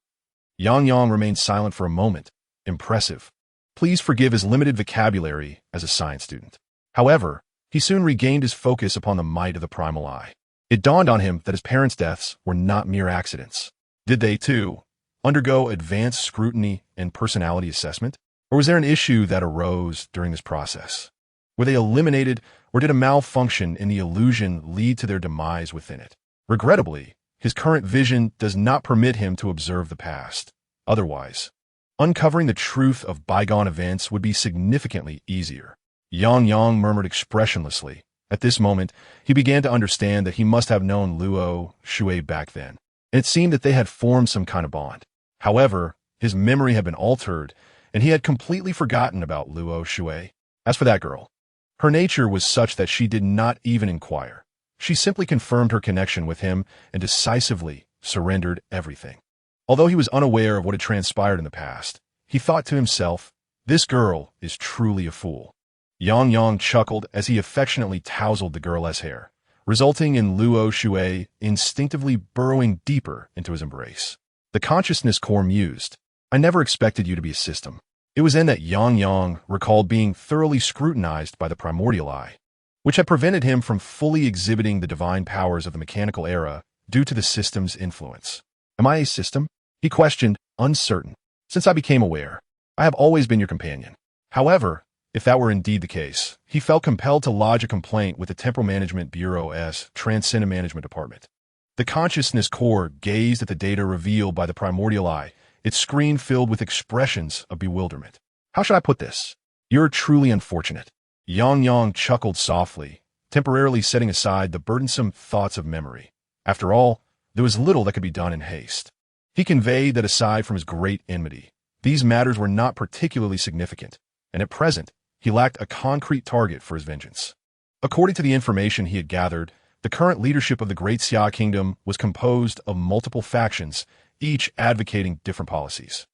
Guang remained silent for a moment. Impressive. Please forgive his limited vocabulary as a science student. However, he soon regained his focus upon the might of the primal eye. It dawned on him that his parents' deaths were not mere accidents. Did they, too, undergo advanced scrutiny and personality assessment? Or was there an issue that arose during this process? Were they eliminated, or did a malfunction in the illusion lead to their demise within it? Regrettably, his current vision does not permit him to observe the past. Otherwise, uncovering the truth of bygone events would be significantly easier. Guang murmured expressionlessly. At this moment, he began to understand that he must have known Luo Shui back then, and it seemed that they had formed some kind of bond. However, his memory had been altered, and he had completely forgotten about Luo Shui. As for that girl, her nature was such that she did not even inquire. She simply confirmed her connection with him and decisively surrendered everything. Although he was unaware of what had transpired in the past, he thought to himself, "This girl is truly a fool." Yang chuckled as he affectionately tousled the girl's hair, resulting in Luo Shui instinctively burrowing deeper into his embrace. The consciousness core mused, "I never expected you to be a system." It was then that Yang recalled being thoroughly scrutinized by the primordial eye, which had prevented him from fully exhibiting the divine powers of the mechanical era due to the system's influence. "Am I a system?" he questioned, uncertain. "Since I became aware, I have always been your companion." However, if that were indeed the case, he felt compelled to lodge a complaint with the Temporal Management Bureau's Transcendent Management Department. The consciousness core gazed at the data revealed by the primordial eye, its screen filled with expressions of bewilderment. "How should I put this? You're truly unfortunate." Yang chuckled softly, temporarily setting aside the burdensome thoughts of memory. After all, there was little that could be done in haste. He conveyed that aside from his great enmity, these matters were not particularly significant, and at present, he lacked a concrete target for his vengeance. According to the information he had gathered, the current leadership of the Great Xia Kingdom was composed of multiple factions, each advocating different policies.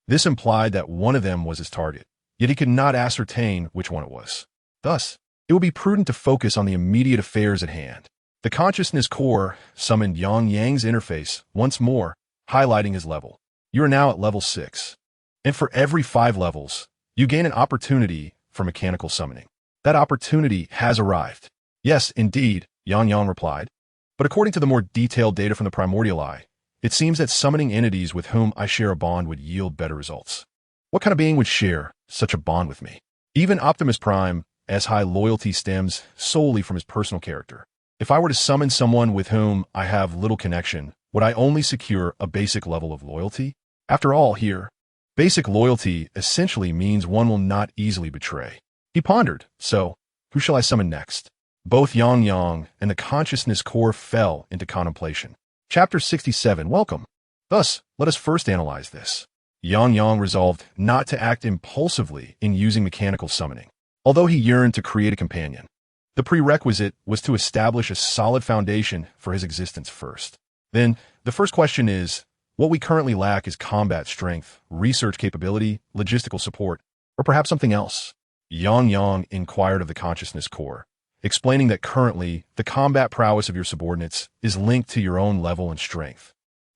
This implied that one of them was his target, yet he could not ascertain which one it was. Thus, it would be prudent to focus on the immediate affairs at hand. The consciousness core summoned Yang's interface once more, highlighting his level. You are now at level 6. And for every 5 levels, you gain an opportunity for mechanical summoning. That opportunity has arrived. Yes, indeed, Yang replied. But according to the more detailed data from the primordial eye, it seems that summoning entities with whom I share a bond would yield better results. What kind of being would share such a bond with me? Even Optimus Prime, as high loyalty stems solely from his personal character. If I were to summon someone with whom I have little connection, would I only secure a basic level of loyalty? After all, here, basic loyalty essentially means one will not easily betray. He pondered, so, who shall I summon next? Both Yang and the consciousness core fell into contemplation. Chapter 67, Welcome. Thus, let us first analyze this. Yang resolved not to act impulsively in using mechanical summoning. Although he yearned to create a companion, the prerequisite was to establish a solid foundation for his existence first. Then, the first question is, what we currently lack is combat strength, research capability, logistical support, or perhaps something else? Yang inquired of the consciousness core, explaining that currently, the combat prowess of your subordinates is linked to your own level and strength,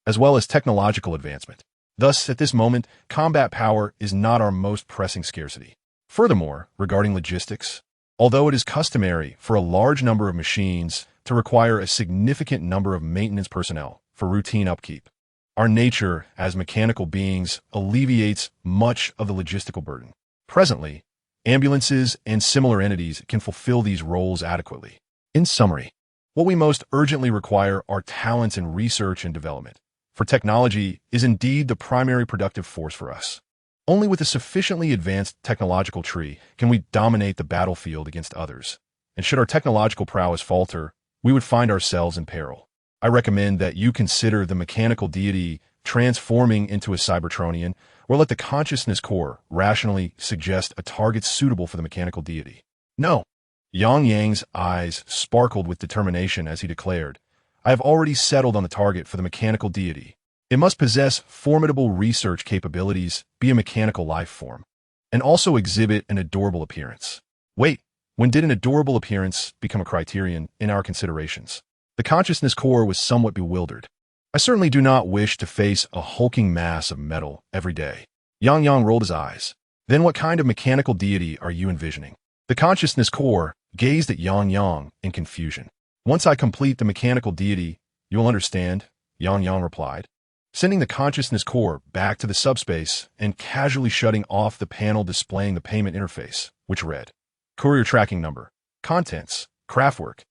as well as technological advancement. Thus, at this moment, combat power is not our most pressing scarcity. Furthermore, regarding logistics, although it is customary for a large number of machines to require a significant number of maintenance personnel for routine upkeep, our nature as mechanical beings alleviates much of the logistical burden. Presently, ambulances and similar entities can fulfill these roles adequately. In summary, what we most urgently require are talents in research and development, for technology is indeed the primary productive force for us. Only with a sufficiently advanced technological tree can we dominate the battlefield against others, and should our technological prowess falter, we would find ourselves in peril. I recommend that you consider the mechanical deity transforming into a Cybertronian, or let the consciousness core rationally suggest a target suitable for the mechanical deity. No. Yang's eyes sparkled with determination as he declared, I have already settled on the target for the mechanical deity. It must possess formidable research capabilities, be a mechanical life form, and also exhibit an adorable appearance. Wait, when did an adorable appearance become a criterion in our considerations? The consciousness core was somewhat bewildered. I certainly do not wish to face a hulking mass of metal every day. Yang rolled his eyes. Then what kind of mechanical deity are you envisioning? The consciousness core gazed at Yang in confusion. Once I complete the mechanical deity, you'll understand, Yang replied, sending the consciousness core back to the subspace and casually shutting off the panel displaying the payment interface, which read, Courier tracking number, contents, craftwork.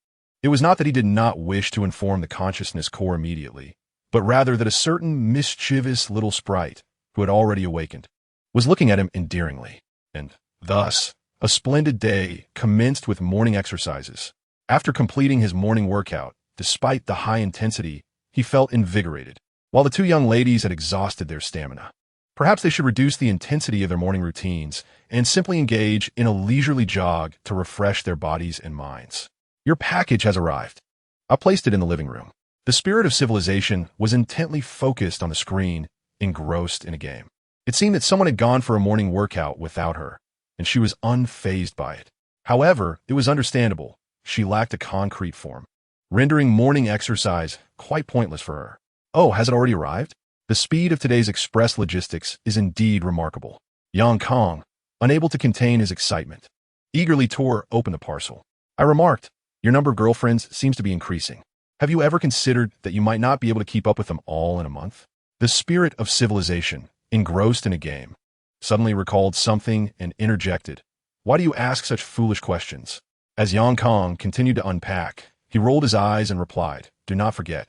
It was not that he did not wish to inform the consciousness core immediately, but rather that a certain mischievous little sprite, who had already awakened, was looking at him endearingly. And thus, a splendid day commenced with morning exercises. After completing his morning workout, despite the high intensity, he felt invigorated, while the two young ladies had exhausted their stamina. Perhaps they should reduce the intensity of their morning routines and simply engage in a leisurely jog to refresh their bodies and minds. Your package has arrived. I placed it in the living room. The spirit of civilization was intently focused on the screen, engrossed in a game. It seemed that someone had gone for a morning workout without her, and she was unfazed by it. However, it was understandable. She lacked a concrete form, rendering morning exercise quite pointless for her. Oh, has it already arrived? The speed of today's express logistics is indeed remarkable. Yang Kong, unable to contain his excitement, eagerly tore open the parcel. I remarked, your number of girlfriends seems to be increasing. Have you ever considered that you might not be able to keep up with them all in a month? The spirit of civilization, engrossed in a game, suddenly recalled something and interjected. Why do you ask such foolish questions? As Yang Kong continued to unpack, he rolled his eyes and replied, do not forget,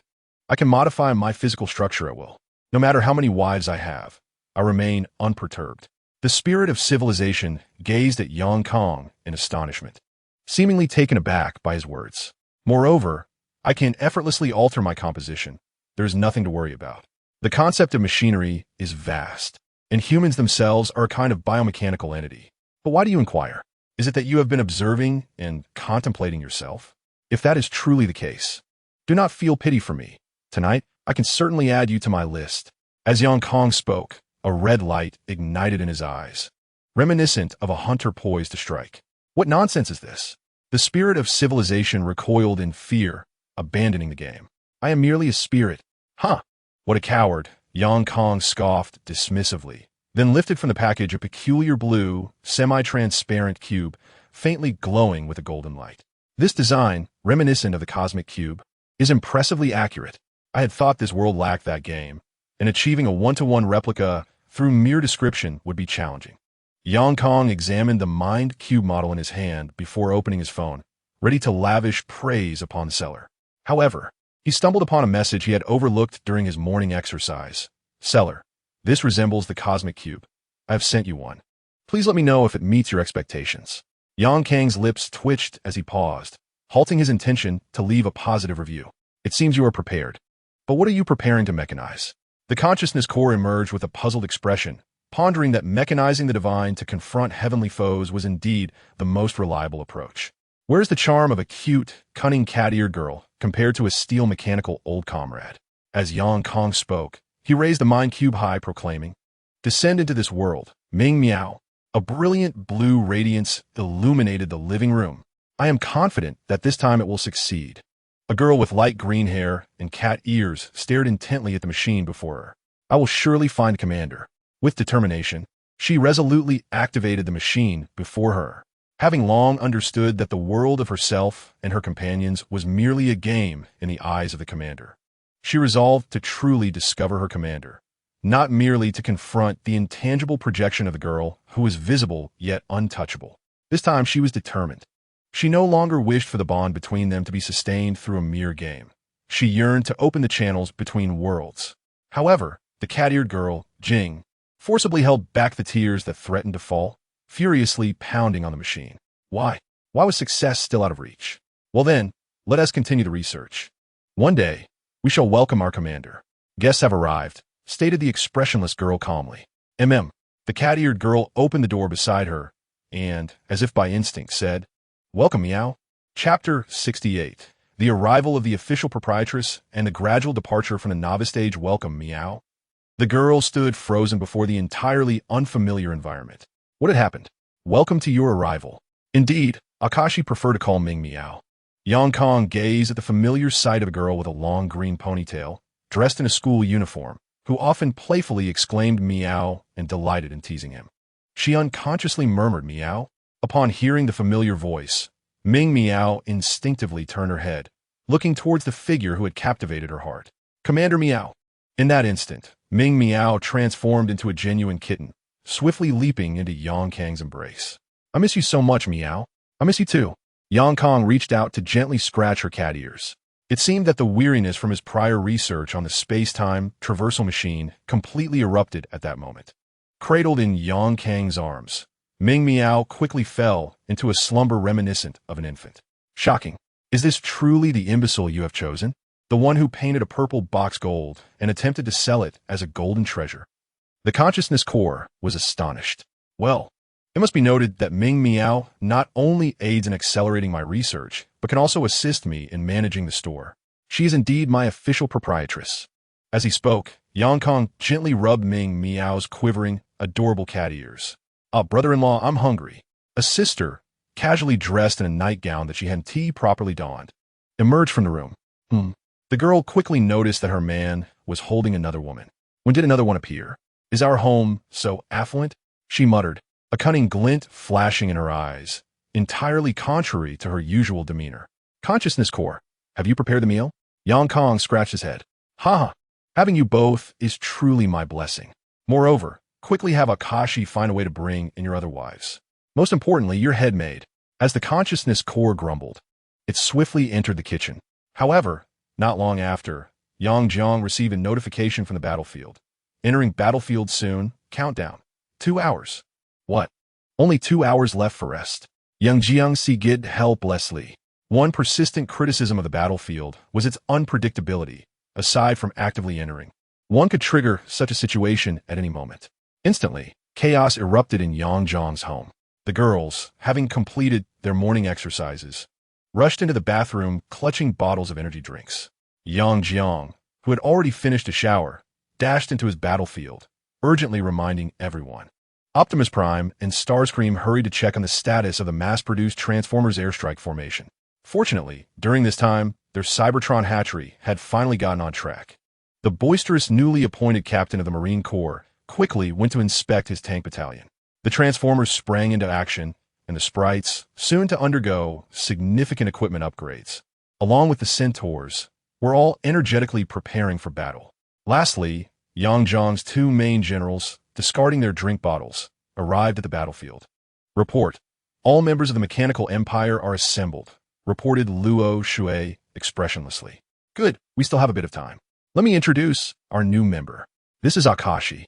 I can modify my physical structure at will. No matter how many wives I have, I remain unperturbed. The spirit of civilization gazed at Yang Kong in astonishment, seemingly taken aback by his words. Moreover, I can effortlessly alter my composition. There is nothing to worry about. The concept of machinery is vast, and humans themselves are a kind of biomechanical entity. But why do you inquire? Is it that you have been observing and contemplating yourself? If that is truly the case, do not feel pity for me. Tonight, I can certainly add you to my list. As Yang Kong spoke, a red light ignited in his eyes, reminiscent of a hunter poised to strike. What nonsense is this? The spirit of civilization recoiled in fear, abandoning the game. I am merely a spirit. Huh! What a coward! Yang Kong scoffed dismissively, then lifted from the package a peculiar blue, semi-transparent cube, faintly glowing with a golden light. This design, reminiscent of the cosmic cube, is impressively accurate. I had thought this world lacked that game, and achieving a one-to-one replica through mere description would be challenging. Yang Kong examined the mind cube model in his hand before opening his phone, ready to lavish praise upon the seller. However, he stumbled upon a message he had overlooked during his morning exercise. Seller, this resembles the cosmic cube. I have sent you one. Please let me know if it meets your expectations. Yang Kang's lips twitched as he paused, halting his intention to leave a positive review. It seems you are prepared. But what are you preparing to mechanize? The consciousness core emerged with a puzzled expression, pondering that mechanizing the divine to confront heavenly foes was indeed the most reliable approach. Where's the charm of a cute, cunning cat-eared girl compared to a steel mechanical old comrade? As Yang Kong spoke, he raised the mind cube high, proclaiming, descend into this world, Ming Miao. A brilliant blue radiance illuminated the living room. I am confident that this time it will succeed. A girl with light green hair and cat ears stared intently at the machine before her. I will surely find Commander. With determination, she resolutely activated the machine before her. Having long understood that the world of herself and her companions was merely a game in the eyes of the Commander, she resolved to truly discover her Commander, not merely to confront the intangible projection of the girl who was visible yet untouchable. This time she was determined. She no longer wished for the bond between them to be sustained through a mere game. She yearned to open the channels between worlds. However, the cat-eared girl, Jing, forcibly held back the tears that threatened to fall, furiously pounding on the machine. Why? Why was success still out of reach? Well then, let us continue the research. One day, we shall welcome our Commander. Guests have arrived, stated the expressionless girl calmly. The cat-eared girl opened the door beside her and, as if by instinct, said, welcome, Meow. Chapter 68. The arrival of the official proprietress and the gradual departure from the novice stage. Welcome, Meow. The girl stood frozen before the entirely unfamiliar environment. What had happened? Welcome to your arrival. Indeed, Akashi preferred to call Ming Meow. Yang Kong gazed at the familiar sight of a girl with a long green ponytail, dressed in a school uniform, who often playfully exclaimed meow and delighted in teasing him. She unconsciously murmured meow. Upon hearing the familiar voice, Ming Meow instinctively turned her head, looking towards the figure who had captivated her heart. Commander Meow. In that instant, Ming Meow transformed into a genuine kitten, swiftly leaping into Yang Kang's embrace. I miss you so much, Meow. I miss you too. Yang Kong reached out to gently scratch her cat ears. It seemed that the weariness from his prior research on the space-time traversal machine completely erupted at that moment. Cradled in Yang Kang's arms, Ming Meow quickly fell into a slumber reminiscent of an infant. Shocking. Is this truly the imbecile you have chosen? The one who painted a purple box gold and attempted to sell it as a golden treasure? The consciousness core was astonished. Well, it must be noted that Ming Miao not only aids in accelerating my research, but can also assist me in managing the store. She is indeed my official proprietress. As he spoke, Yang Kong gently rubbed Ming Miao's quivering, adorable cat ears. Brother-in-law, I'm hungry. A sister, casually dressed in a nightgown that she hadn't properly donned, emerged from the room. The girl quickly noticed that her man was holding another woman. When did another one appear? Is our home so affluent? She muttered, a cunning glint flashing in her eyes, entirely contrary to her usual demeanor. Consciousness core, have you prepared the meal? Yang Kong scratched his head. Ha! Having you both is truly my blessing. Moreover, quickly have Akashi find a way to bring in your other wives. Most importantly, your head maid. As the consciousness core grumbled, it swiftly entered the kitchen. However, not long after, Yang Jiang received a notification from the battlefield. Entering battlefield soon, countdown. 2 hours. What? Only 2 hours left for rest. Yang Jiang sighed helplessly. One persistent criticism of the battlefield was its unpredictability, aside from actively entering. One could trigger such a situation at any moment. Instantly, chaos erupted in Yang Jiang's home. The girls, having completed their morning exercises, rushed into the bathroom clutching bottles of energy drinks. Yang Jiang, who had already finished a shower, dashed into his battlefield, urgently reminding everyone. Optimus Prime and Starscream hurried to check on the status of the mass-produced Transformers airstrike formation. Fortunately, during this time, their Cybertron hatchery had finally gotten on track. The boisterous newly appointed captain of the Marine Corps quickly went to inspect his tank battalion. The Transformers sprang into action, and the sprites, soon to undergo significant equipment upgrades, along with the Centaurs, were all energetically preparing for battle. Lastly, Yang Jiang's 2 main generals, discarding their drink bottles, arrived at the battlefield. Report. All members of the Mechanical Empire are assembled, reported Luo Shui expressionlessly. Good, we still have a bit of time. Let me introduce our new member. This is Akashi,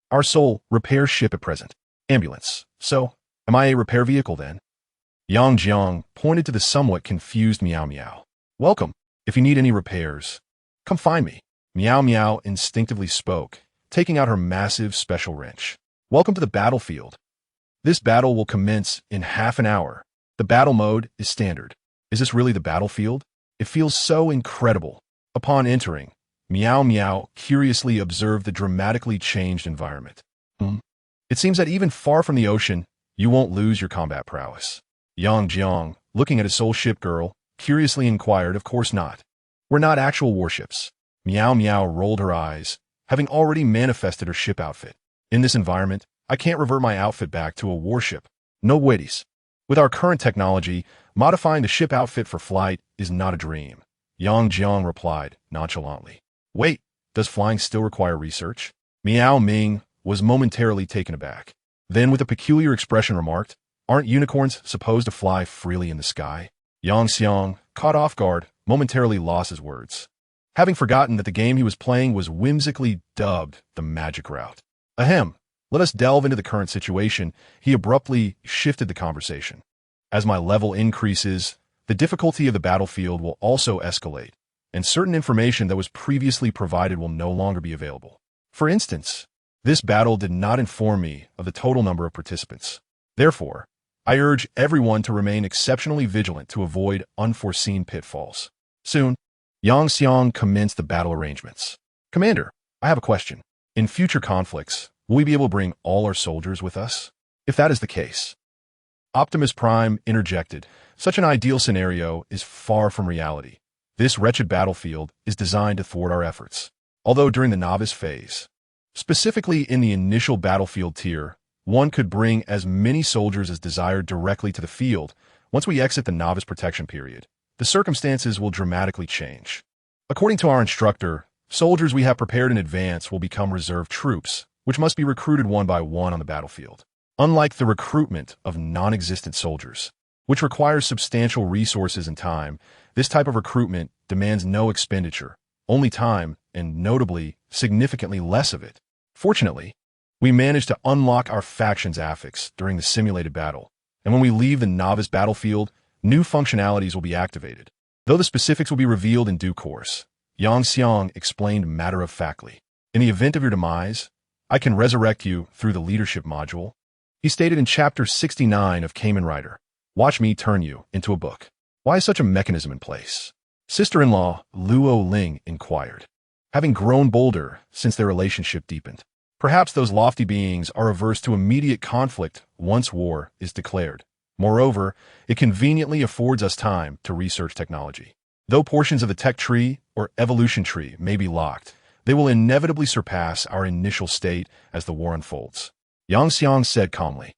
our sole repair ship at present. Ambulance. So, am I a repair vehicle then? Yang Jiang pointed to the somewhat confused Meow Meow. Welcome. If you need any repairs, come find me. Meow Meow instinctively spoke, taking out her massive special wrench. Welcome to the battlefield. This battle will commence in half an hour. The battle mode is standard. Is this really the battlefield? It feels so incredible. Upon entering, Meow Meow curiously observed the dramatically changed environment. It seems that even far from the ocean, you won't lose your combat prowess. Yang Jiang, looking at his soul Shipgirl, curiously inquired, of course not. We're not actual warships. Meow Meow rolled her eyes, having already manifested her ship outfit. In this environment, I can't revert my outfit back to a warship. No waities. With our current technology, modifying the ship outfit for flight is not a dream. Yang Jiang replied nonchalantly. Wait, does flying still require research? Meow Ming was momentarily taken aback. Then with a peculiar expression remarked, aren't unicorns supposed to fly freely in the sky? Yang Xiang, caught off guard, momentarily lost his words, having forgotten that the game he was playing was whimsically dubbed the Magic Route. Ahem, let us delve into the current situation. He abruptly shifted the conversation. As my level increases, the difficulty of the battlefield will also escalate, and certain information that was previously provided will no longer be available. For instance, this battle did not inform me of the total number of participants. Therefore, I urge everyone to remain exceptionally vigilant to avoid unforeseen pitfalls. Soon, Yang Xiang commenced the battle arrangements. Commander, I have a question. In future conflicts, will we be able to bring all our soldiers with us? If that is the case, Optimus Prime interjected, such an ideal scenario is far from reality. This wretched battlefield is designed to thwart our efforts. Although during the novice phase, specifically in the initial battlefield tier, one could bring as many soldiers as desired directly to the field. Once we exit the novice protection period, the circumstances will dramatically change. According to our instructor, soldiers we have prepared in advance will become reserve troops, which must be recruited one by one on the battlefield. Unlike the recruitment of non-existent soldiers, which requires substantial resources and time, this type of recruitment demands no expenditure, only time, and notably, significantly less of it. Fortunately, we managed to unlock our faction's affix during the simulated battle, and when we leave the novice battlefield, new functionalities will be activated. Though the specifics will be revealed in due course, Yang Xiang explained matter-of-factly. In the event of your demise, I can resurrect you through the leadership module. He stated in Chapter 69 of Kamen Rider, watch me turn you into a book. Why is such a mechanism in place? Sister-in-law Luo Ling inquired, having grown bolder since their relationship deepened. Perhaps those lofty beings are averse to immediate conflict once war is declared. Moreover, it conveniently affords us time to research technology. Though portions of the tech tree or evolution tree may be locked, they will inevitably surpass our initial state as the war unfolds. Yang Xiang said calmly,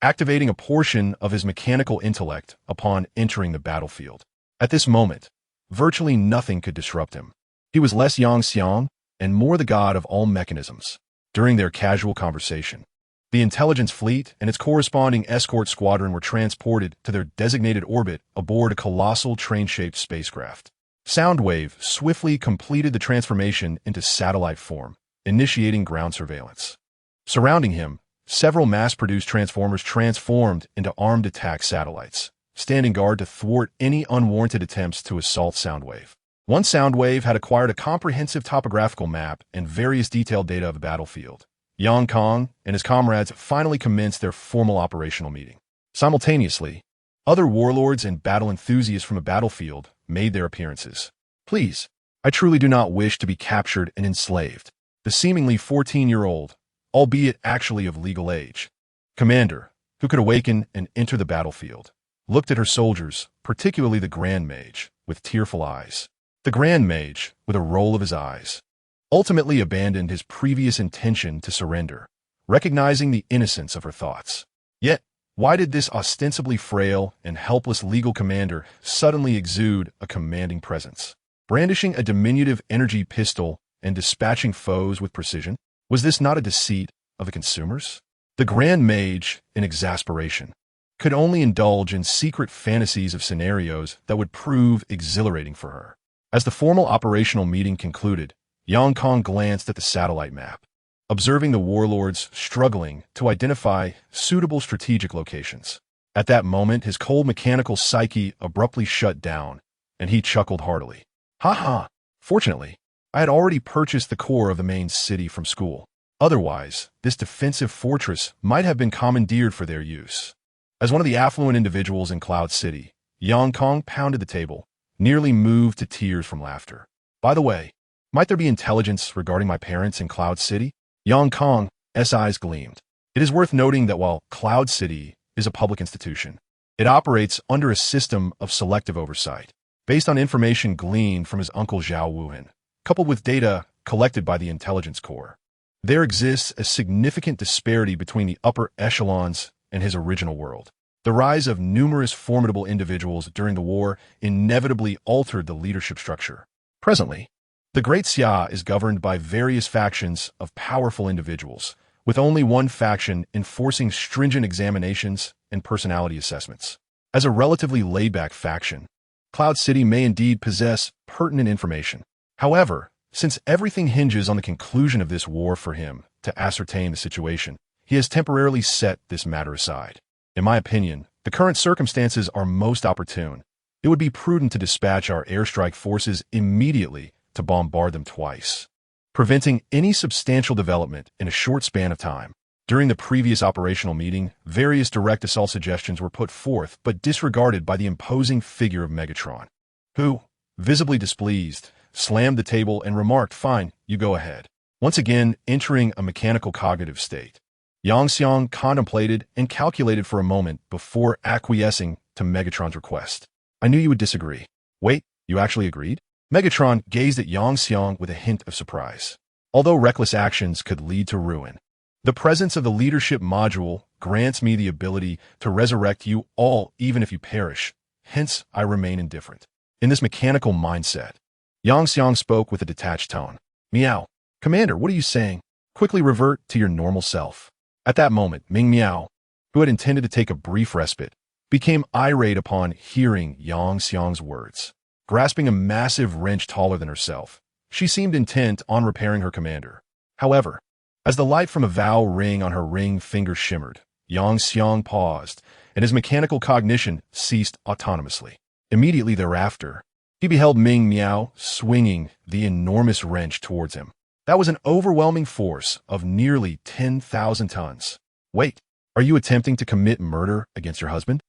activating a portion of his mechanical intellect upon entering the battlefield. At this moment, virtually nothing could disrupt him. He was less Yang Xiang and more the god of all mechanisms. During their casual conversation, the intelligence fleet and its corresponding escort squadron were transported to their designated orbit aboard a colossal train-shaped spacecraft. Soundwave swiftly completed the transformation into satellite form, initiating ground surveillance. Surrounding him, several mass-produced transformers transformed into armed attack satellites, standing guard to thwart any unwarranted attempts to assault Soundwave. One Soundwave had acquired a comprehensive topographical map and various detailed data of the battlefield. Yang Kong and his comrades finally commenced their formal operational meeting. Simultaneously, other warlords and battle enthusiasts from the battlefield made their appearances. Please, I truly do not wish to be captured and enslaved. The seemingly 14-year-old, albeit actually of legal age, commander, who could awaken and enter the battlefield, looked at her soldiers, particularly the Grand Mage, with tearful eyes. The Grand Mage, with a roll of his eyes, ultimately abandoned his previous intention to surrender, recognizing the innocence of her thoughts. Yet, why did this ostensibly frail and helpless legal commander suddenly exude a commanding presence? Brandishing a diminutive energy pistol and dispatching foes with precision? Was this not a deceit of the consumers? The Grand Mage, in exasperation, could only indulge in secret fantasies of scenarios that would prove exhilarating for her. As the formal operational meeting concluded, Yang Kong glanced at the satellite map, observing the warlords struggling to identify suitable strategic locations. At that moment, his cold mechanical psyche abruptly shut down, and he chuckled heartily. Ha ha! Fortunately, I had already purchased the core of the main city from school. Otherwise, this defensive fortress might have been commandeered for their use. As one of the affluent individuals in Cloud City, Yang Kong pounded the table, nearly moved to tears from laughter. By the way, might there be intelligence regarding my parents in Cloud City? Yang Kong's eyes gleamed. It is worth noting that while Cloud City is a public institution, it operates under a system of selective oversight, based on information gleaned from his uncle Zhao Wuhan, coupled with data collected by the Intelligence Corps. There exists a significant disparity between the upper echelons and his original world. The rise of numerous formidable individuals during the war inevitably altered the leadership structure. Presently, the Great Xia is governed by various factions of powerful individuals, with only one faction enforcing stringent examinations and personality assessments. As a relatively laid-back faction, Cloud City may indeed possess pertinent information. However, since everything hinges on the conclusion of this war for him to ascertain the situation, he has temporarily set this matter aside. In my opinion, the current circumstances are most opportune. It would be prudent to dispatch our airstrike forces immediately to bombard them twice, preventing any substantial development in a short span of time. During the previous operational meeting, various direct assault suggestions were put forth but disregarded by the imposing figure of Megatron, who, visibly displeased, slammed the table and remarked, "Fine, you go ahead." Once again, entering a mechanical cognitive state, Yang Xiang contemplated and calculated for a moment before acquiescing to Megatron's request. "I knew you would disagree." "Wait, you actually agreed?" Megatron gazed at Yang Xiang with a hint of surprise. Although reckless actions could lead to ruin, the presence of the leadership module grants me the ability to resurrect you all even if you perish. Hence, I remain indifferent. In this mechanical mindset, Yang Xiang spoke with a detached tone. "Meow. Commander, what are you saying? Quickly revert to your normal self." At that moment, Ming Miao, who had intended to take a brief respite, became irate upon hearing Yang Xiang's words. Grasping a massive wrench taller than herself, she seemed intent on repairing her commander. However, as the light from a vow ring on her ring finger shimmered, Yang Xiang paused, and his mechanical cognition ceased autonomously. Immediately thereafter, he beheld Ming Miao swinging the enormous wrench towards him. That was an overwhelming force of nearly 10,000 tons. Wait, are you attempting to commit murder against your husband?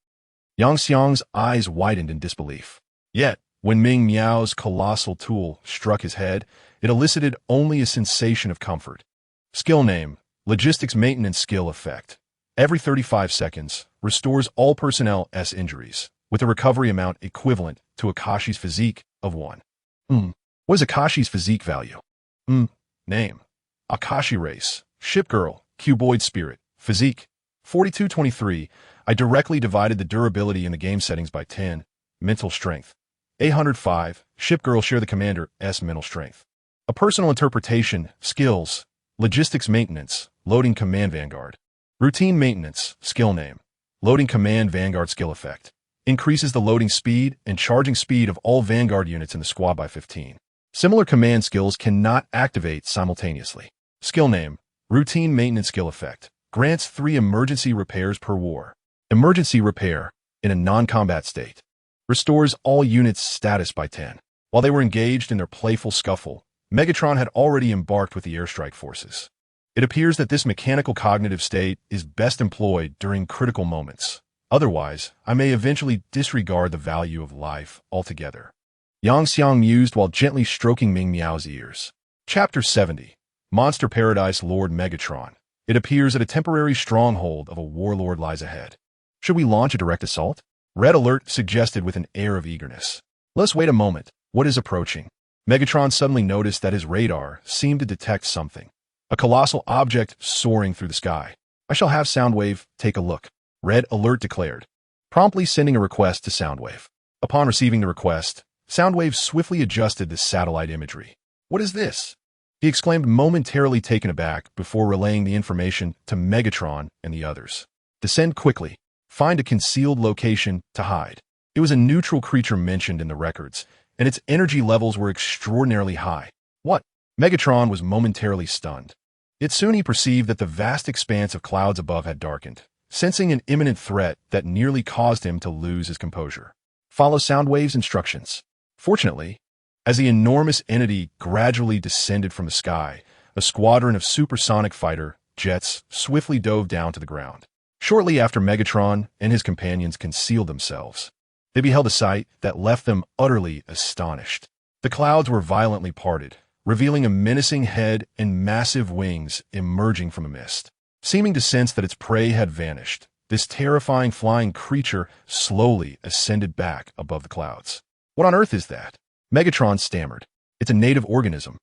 Yang Xiang's eyes widened in disbelief. Yet, when Ming Miao's colossal tool struck his head, it elicited only a sensation of comfort. Skill name, Logistics Maintenance Skill Effect. Every 35 seconds, restores all personnel S injuries, with a recovery amount equivalent to Akashi's physique of 1. What is Akashi's physique value? Name, Akashi race, Shipgirl, cuboid spirit, physique, 4223. I directly divided the durability in the game settings by 10. Mental strength, 805. Shipgirl share the commander S mental strength. A personal interpretation, skills, logistics maintenance, loading command vanguard. Routine maintenance, skill name, loading command vanguard skill effect. Increases the loading speed and charging speed of all vanguard units in the squad by 15. Similar command skills cannot activate simultaneously. Skill name, routine maintenance skill effect. Grants 3 emergency repairs per war. Emergency repair, in a non-combat state. Restores all units' status by 10. While they were engaged in their playful scuffle, Megatron had already embarked with the airstrike forces. It appears that this mechanical cognitive state is best employed during critical moments. Otherwise, I may eventually disregard the value of life altogether. Yang Xiang mused while gently stroking Ming Miao's ears. Chapter 70. Monster Paradise Lord Megatron. It appears that a temporary stronghold of a warlord lies ahead. Should we launch a direct assault? Red Alert suggested with an air of eagerness. Let's wait a moment. What is approaching? Megatron suddenly noticed that his radar seemed to detect something. A colossal object soaring through the sky. I shall have Soundwave take a look. Red Alert declared, promptly sending a request to Soundwave. Upon receiving the request, Soundwave swiftly adjusted the satellite imagery. What is this? He exclaimed, momentarily taken aback before relaying the information to Megatron and the others. Descend quickly. Find a concealed location to hide. It was a neutral creature mentioned in the records, and its energy levels were extraordinarily high. What? Megatron was momentarily stunned. Yet soon he perceived that the vast expanse of clouds above had darkened, sensing an imminent threat that nearly caused him to lose his composure. Follow Soundwave's instructions. Fortunately, as the enormous entity gradually descended from the sky, a squadron of supersonic fighter jets swiftly dove down to the ground. Shortly after Megatron and his companions concealed themselves, they beheld a sight that left them utterly astonished. The clouds were violently parted, revealing a menacing head and massive wings emerging from the mist. Seeming to sense that its prey had vanished, this terrifying flying creature slowly ascended back above the clouds. What on earth is that? Megatron stammered. It's a native organism,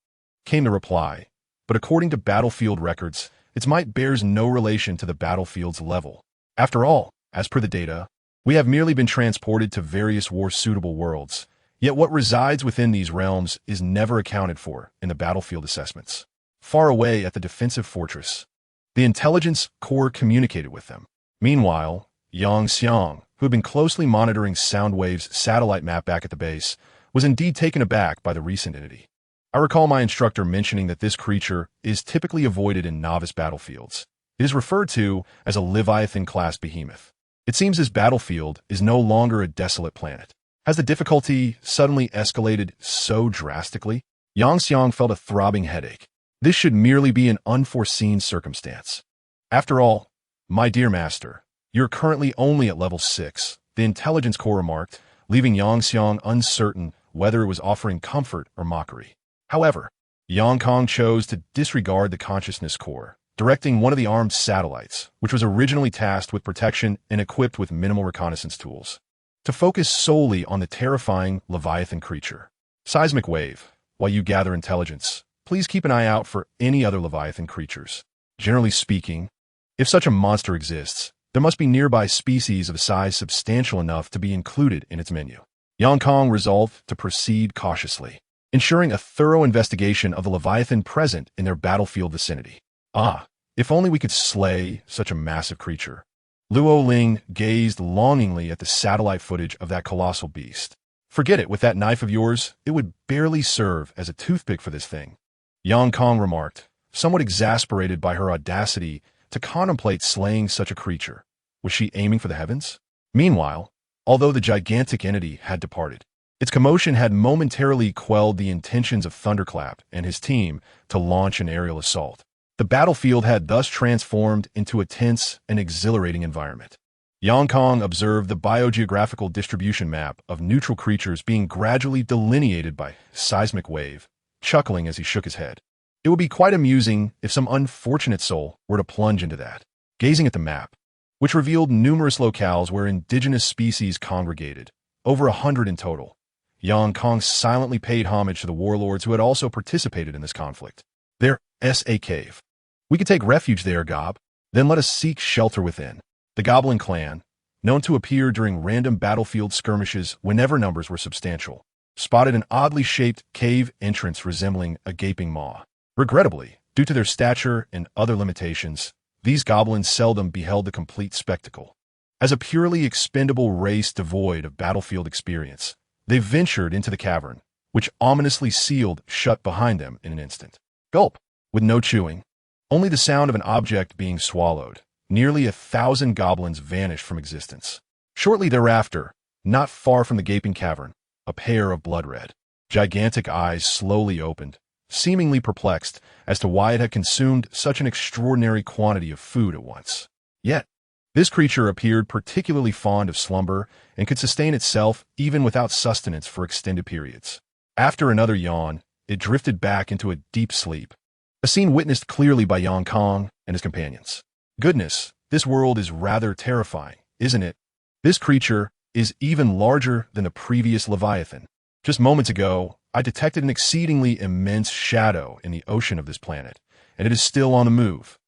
came the reply, but according to battlefield records, its might bears no relation to the battlefield's level. After all, as per the data, we have merely been transported to various war-suitable worlds, yet what resides within these realms is never accounted for in the battlefield assessments. Far away at the defensive fortress, the intelligence corps communicated with them. Meanwhile, Yang Xiang, who had been closely monitoring Soundwave's satellite map back at the base, was indeed taken aback by the recent entity. I recall my instructor mentioning that this creature is typically avoided in novice battlefields. It is referred to as a Leviathan-class behemoth. It seems this battlefield is no longer a desolate planet. Has the difficulty suddenly escalated so drastically? Yang Xiang felt a throbbing headache. This should merely be an unforeseen circumstance. After all, my dear master, you're currently only at level 6, the intelligence corps remarked, leaving Yang Xiang uncertain whether it was offering comfort or mockery. However, Yang Kong chose to disregard the consciousness core, directing one of the armed satellites, which was originally tasked with protection and equipped with minimal reconnaissance tools, to focus solely on the terrifying Leviathan creature. Seismic wave, while you gather intelligence, please keep an eye out for any other Leviathan creatures. Generally speaking, if such a monster exists, there must be nearby species of size substantial enough to be included in its menu. Yang Kong resolved to proceed cautiously, ensuring a thorough investigation of the Leviathan present in their battlefield vicinity. Ah, if only we could slay such a massive creature. Luo Ling gazed longingly at the satellite footage of that colossal beast. Forget it, with that knife of yours, it would barely serve as a toothpick for this thing. Yang Kong remarked, somewhat exasperated by her audacity to contemplate slaying such a creature. Was she aiming for the heavens? Meanwhile, although the gigantic entity had departed, Its commotion had momentarily quelled the intentions of Thunderclap and his team to launch an aerial assault. The battlefield had thus transformed into a tense and exhilarating environment. Kong observed the biogeographical distribution map of neutral creatures being gradually delineated by seismic wave, chuckling as he shook his head. It would be quite amusing if some unfortunate soul were to plunge into that. Gazing at the map, which revealed numerous locales where indigenous species congregated, over 100 in total, Kong silently paid homage to the warlords who had also participated in this conflict. There's a cave. We could take refuge there, Gob. Then let us seek shelter within. The Goblin clan, known to appear during random battlefield skirmishes whenever numbers were substantial, spotted an oddly shaped cave entrance resembling a gaping maw. Regrettably, due to their stature and other limitations, these goblins seldom beheld the complete spectacle. As a purely expendable race devoid of battlefield experience, they ventured into the cavern, which ominously sealed shut behind them in an instant. Gulp! With no chewing, only the sound of an object being swallowed, nearly 1,000 goblins vanished from existence. Shortly thereafter, not far from the gaping cavern, a pair of blood-red, gigantic eyes slowly opened, seemingly perplexed as to why it had consumed such an extraordinary quantity of food at once. Yet, this creature appeared particularly fond of slumber and could sustain itself even without sustenance for extended periods. After another yawn, it drifted back into a deep sleep, a scene witnessed clearly by Kong and his companions. Goodness, this world is rather terrifying, isn't it? This creature is even larger than the previous Leviathan. Just moments ago, I detected an exceedingly immense shadow in the ocean of this planet, and it is still on the move.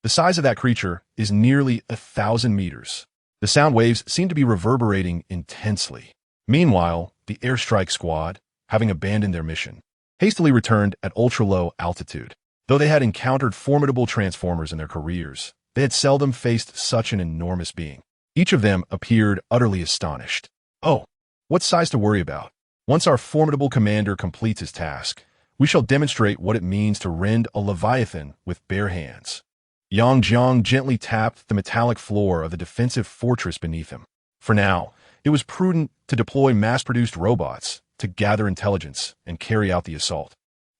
The size of that creature is nearly 1,000 meters. The sound waves seem to be reverberating intensely. Meanwhile, the airstrike squad, having abandoned their mission, hastily returned at ultra-low altitude. Though they had encountered formidable transformers in their careers, they had seldom faced such an enormous being. Each of them appeared utterly astonished. Oh, what size to worry about? Once our formidable commander completes his task, we shall demonstrate what it means to rend a Leviathan with bare hands. Yang Jiang gently tapped the metallic floor of the defensive fortress beneath him. For now, it was prudent to deploy mass-produced robots to gather intelligence and carry out the assault.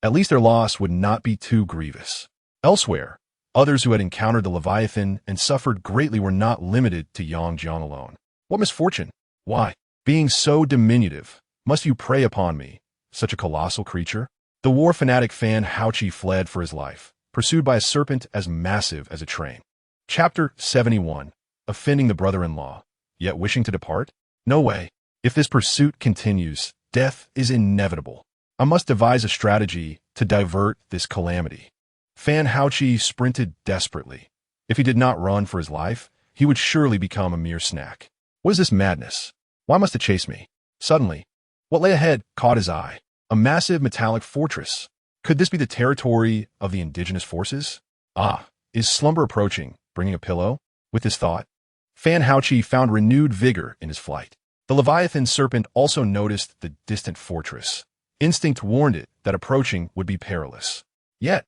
At least their loss would not be too grievous. Elsewhere, others who had encountered the Leviathan and suffered greatly were not limited to Yang Jiang alone. What misfortune! Why, being so diminutive, must you prey upon me, such a colossal creature? The war fanatic Fan Haoqi fled for his life, pursued by a serpent as massive as a train. Chapter 71. Offending the brother-in-law, yet wishing to depart? No way. If this pursuit continues, death is inevitable. I must devise a strategy to divert this calamity. Fan Haoqi sprinted desperately. If he did not run for his life, he would surely become a mere snack. What is this madness? Why must it chase me? Suddenly, what lay ahead caught his eye. A massive metallic fortress. Could this be the territory of the indigenous forces? Ah, is slumber approaching, bringing a pillow? With this thought, Fan Haoqi found renewed vigor in his flight. The Leviathan serpent also noticed the distant fortress. Instinct warned it that approaching would be perilous. Yet,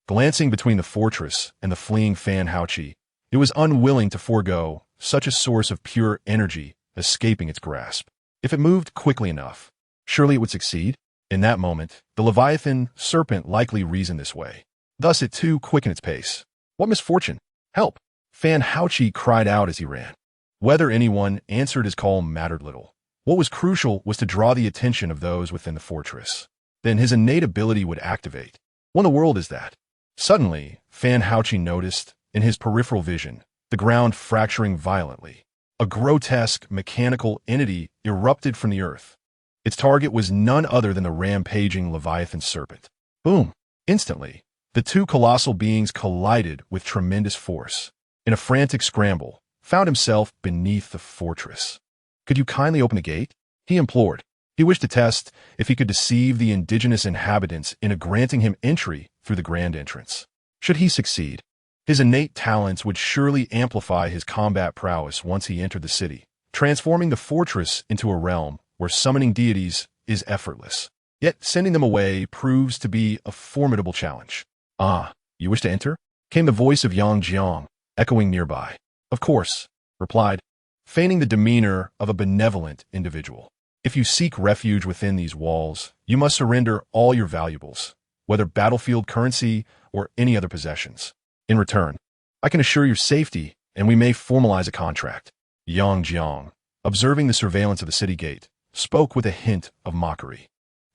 glancing between the fortress and the fleeing Fan Haoqi, it was unwilling to forego such a source of pure energy escaping its grasp. If it moved quickly enough, surely it would succeed. In that moment, the Leviathan serpent likely reasoned this way. Thus it too quickened its pace. What misfortune! Help! Fan Haoqi cried out as he ran. Whether anyone answered his call mattered little. What was crucial was to draw the attention of those within the fortress. Then his innate ability would activate. What in the world is that? Suddenly, Fan Haoqi noticed, in his peripheral vision, the ground fracturing violently. A grotesque, mechanical entity erupted from the earth. Its target was none other than the rampaging Leviathan serpent. Boom! Instantly, the two colossal beings collided with tremendous force. In a frantic scramble, found himself beneath the fortress. Could you kindly open the gate? He implored. He wished to test if he could deceive the indigenous inhabitants into granting him entry through the grand entrance. Should he succeed, his innate talents would surely amplify his combat prowess once he entered the city, transforming the fortress into a realm where summoning deities is effortless. Yet sending them away proves to be a formidable challenge. Ah, you wish to enter? Came the voice of Yang Jiang, echoing nearby. Of course, replied, feigning the demeanor of a benevolent individual. If you seek refuge within these walls, you must surrender all your valuables, whether battlefield currency or any other possessions. In return, I can assure your safety, and we may formalize a contract. Yang Jiang, observing the surveillance of the city gate, spoke with a hint of mockery.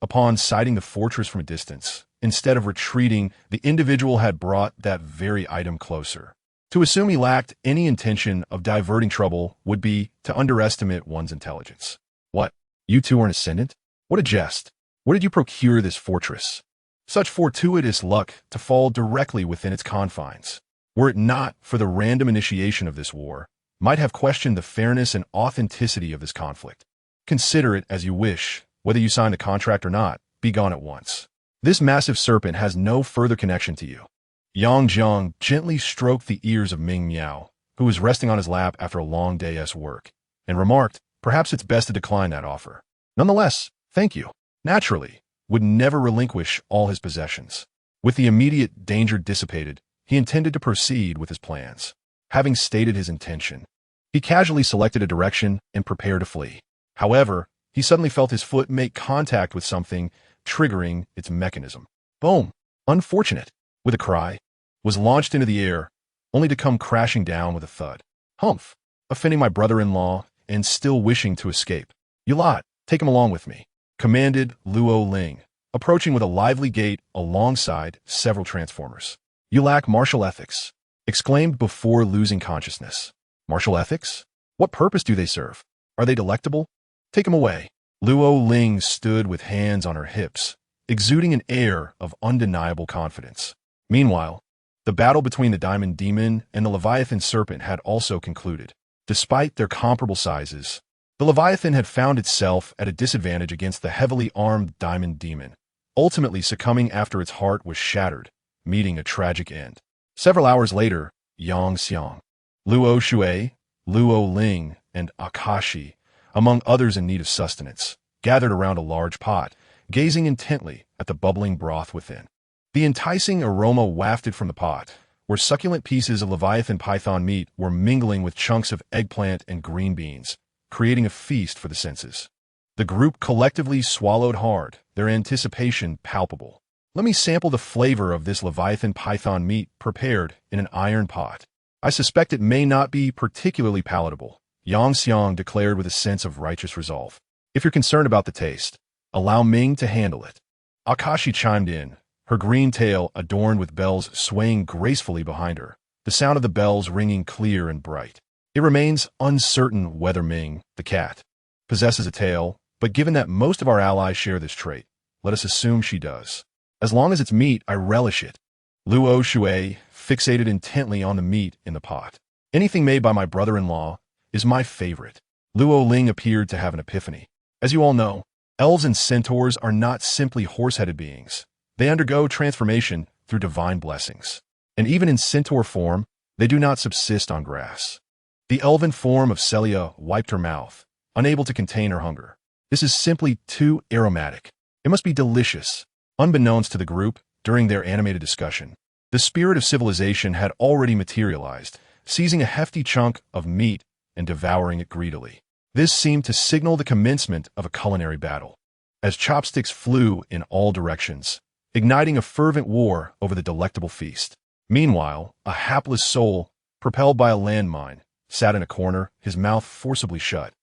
Upon sighting the fortress from a distance, instead of retreating, the individual had brought that very item closer. To assume he lacked any intention of diverting trouble would be to underestimate one's intelligence. What? You two are an ascendant? What a jest! Where did you procure this fortress? Such fortuitous luck to fall directly within its confines. Were it not for the random initiation of this war, might have questioned the fairness and authenticity of this conflict. Consider it as you wish, whether you sign the contract or not, be gone at once. This massive serpent has no further connection to you. Yang Jiang gently stroked the ears of Ming Miao, who was resting on his lap after a long day's work, and remarked, perhaps it's best to decline that offer. Nonetheless, thank you. Naturally, would never relinquish all his possessions. With the immediate danger dissipated, he intended to proceed with his plans. Having stated his intention, he casually selected a direction and prepared to flee. However, he suddenly felt his foot make contact with something, triggering its mechanism. Boom! Unfortunate! With a cry, was launched into the air, only to come crashing down with a thud. Humph! Offending my brother-in-law and still wishing to escape. You lot, take him along with me, commanded Luo Ling, approaching with a lively gait alongside several transformers. You lack martial ethics, exclaimed before losing consciousness. Martial ethics? What purpose do they serve? Are they delectable? Take him away. Luo Ling stood with hands on her hips, exuding an air of undeniable confidence. Meanwhile, the battle between the Diamond Demon and the Leviathan Serpent had also concluded. Despite their comparable sizes, the Leviathan had found itself at a disadvantage against the heavily armed Diamond Demon, ultimately succumbing after its heart was shattered, meeting a tragic end. Several hours later, Yang Xiang, Luo Shui, Luo Ling, and Akashi, among others in need of sustenance, gathered around a large pot, gazing intently at the bubbling broth within. The enticing aroma wafted from the pot, where succulent pieces of Leviathan python meat were mingling with chunks of eggplant and green beans, creating a feast for the senses. The group collectively swallowed hard, their anticipation palpable. Let me sample the flavor of this Leviathan python meat prepared in an iron pot. I suspect it may not be particularly palatable, Yang Xiang declared with a sense of righteous resolve. If you're concerned about the taste, allow Ming to handle it. Akashi chimed in, her green tail adorned with bells swaying gracefully behind her, the sound of the bells ringing clear and bright. It remains uncertain whether Ming, the cat, possesses a tail, but given that most of our allies share this trait, let us assume she does. As long as it's meat, I relish it. Luo Shui fixated intently on the meat in the pot. Anything made by my brother-in-law is my favorite. Luo Ling appeared to have an epiphany. As you all know, elves and centaurs are not simply horse-headed beings. They undergo transformation through divine blessings. And even in centaur form, they do not subsist on grass. The elven form of Celia wiped her mouth, unable to contain her hunger. This is simply too aromatic. It must be delicious. Unbeknownst to the group, during their animated discussion, the spirit of civilization had already materialized, seizing a hefty chunk of meat and devouring it greedily. This seemed to signal the commencement of a culinary battle, as chopsticks flew in all directions, igniting a fervent war over the delectable feast. Meanwhile, a hapless soul, propelled by a landmine, sat in a corner, his mouth forcibly shut,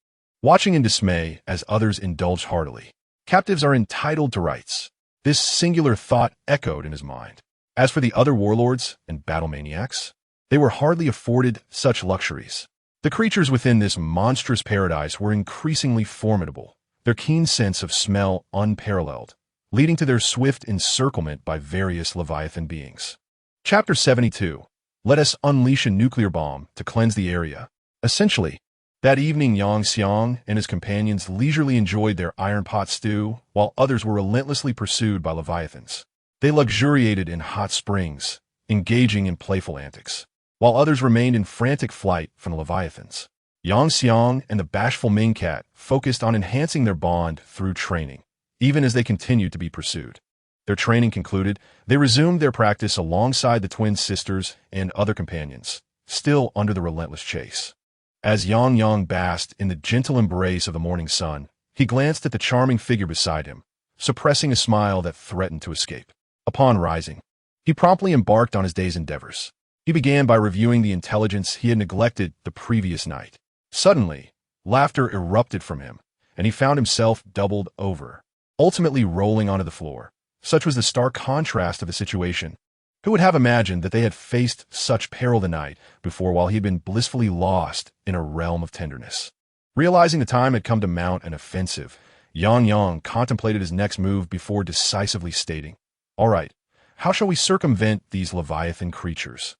watching in dismay as others indulged heartily. Captives are entitled to rights. This singular thought echoed in his mind. As for the other warlords and battle maniacs, they were hardly afforded such luxuries. The creatures within this monstrous paradise were increasingly formidable, their keen sense of smell unparalleled, leading to their swift encirclement by various Leviathan beings. Chapter 72. Let us unleash a nuclear bomb to cleanse the area. Essentially, that evening Yang Xiang and his companions leisurely enjoyed their iron pot stew, while others were relentlessly pursued by Leviathans. They luxuriated in hot springs, engaging in playful antics, while others remained in frantic flight from the Leviathans. Yang Xiang and the bashful Ming Cat focused on enhancing their bond through training, even as they continued to be pursued. Their training concluded, they resumed their practice alongside the twin sisters and other companions, still under the relentless chase. As Yang Yang basked in the gentle embrace of the morning sun, He glanced at the charming figure beside him, suppressing a smile that threatened to escape. Upon rising, he promptly embarked on his day's endeavors. He began by reviewing the intelligence he had neglected the previous night. Suddenly, laughter erupted from him, and he found himself doubled over, ultimately rolling onto the floor. Such was the stark contrast of the situation. Who would have imagined that they had faced such peril the night before while he had been blissfully lost in a realm of tenderness? Realizing the time had come to mount an offensive, Yang contemplated his next move before decisively stating, "All right, how shall we circumvent these Leviathan creatures?"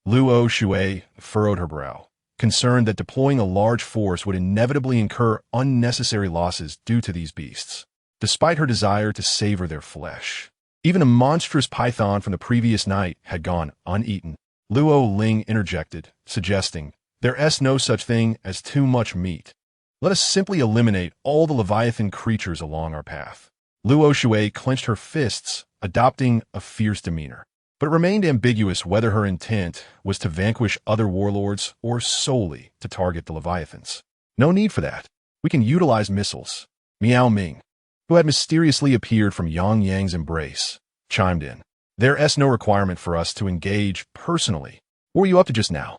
Luo Shui furrowed her brow, concerned that deploying a large force would inevitably incur unnecessary losses due to these beasts, despite her desire to savor their flesh. Even a monstrous python from the previous night had gone uneaten. Luo Ling interjected, suggesting, "There's no such thing as too much meat. Let us simply eliminate all the Leviathan creatures along our path." Luo Shui clenched her fists, adopting a fierce demeanor. But it remained ambiguous whether her intent was to vanquish other warlords or solely to target the Leviathans. "No need for that. We can utilize missiles." Miao Ming, who had mysteriously appeared from Yang's embrace, chimed in. "There's no requirement for us to engage personally. What were you up to just now?"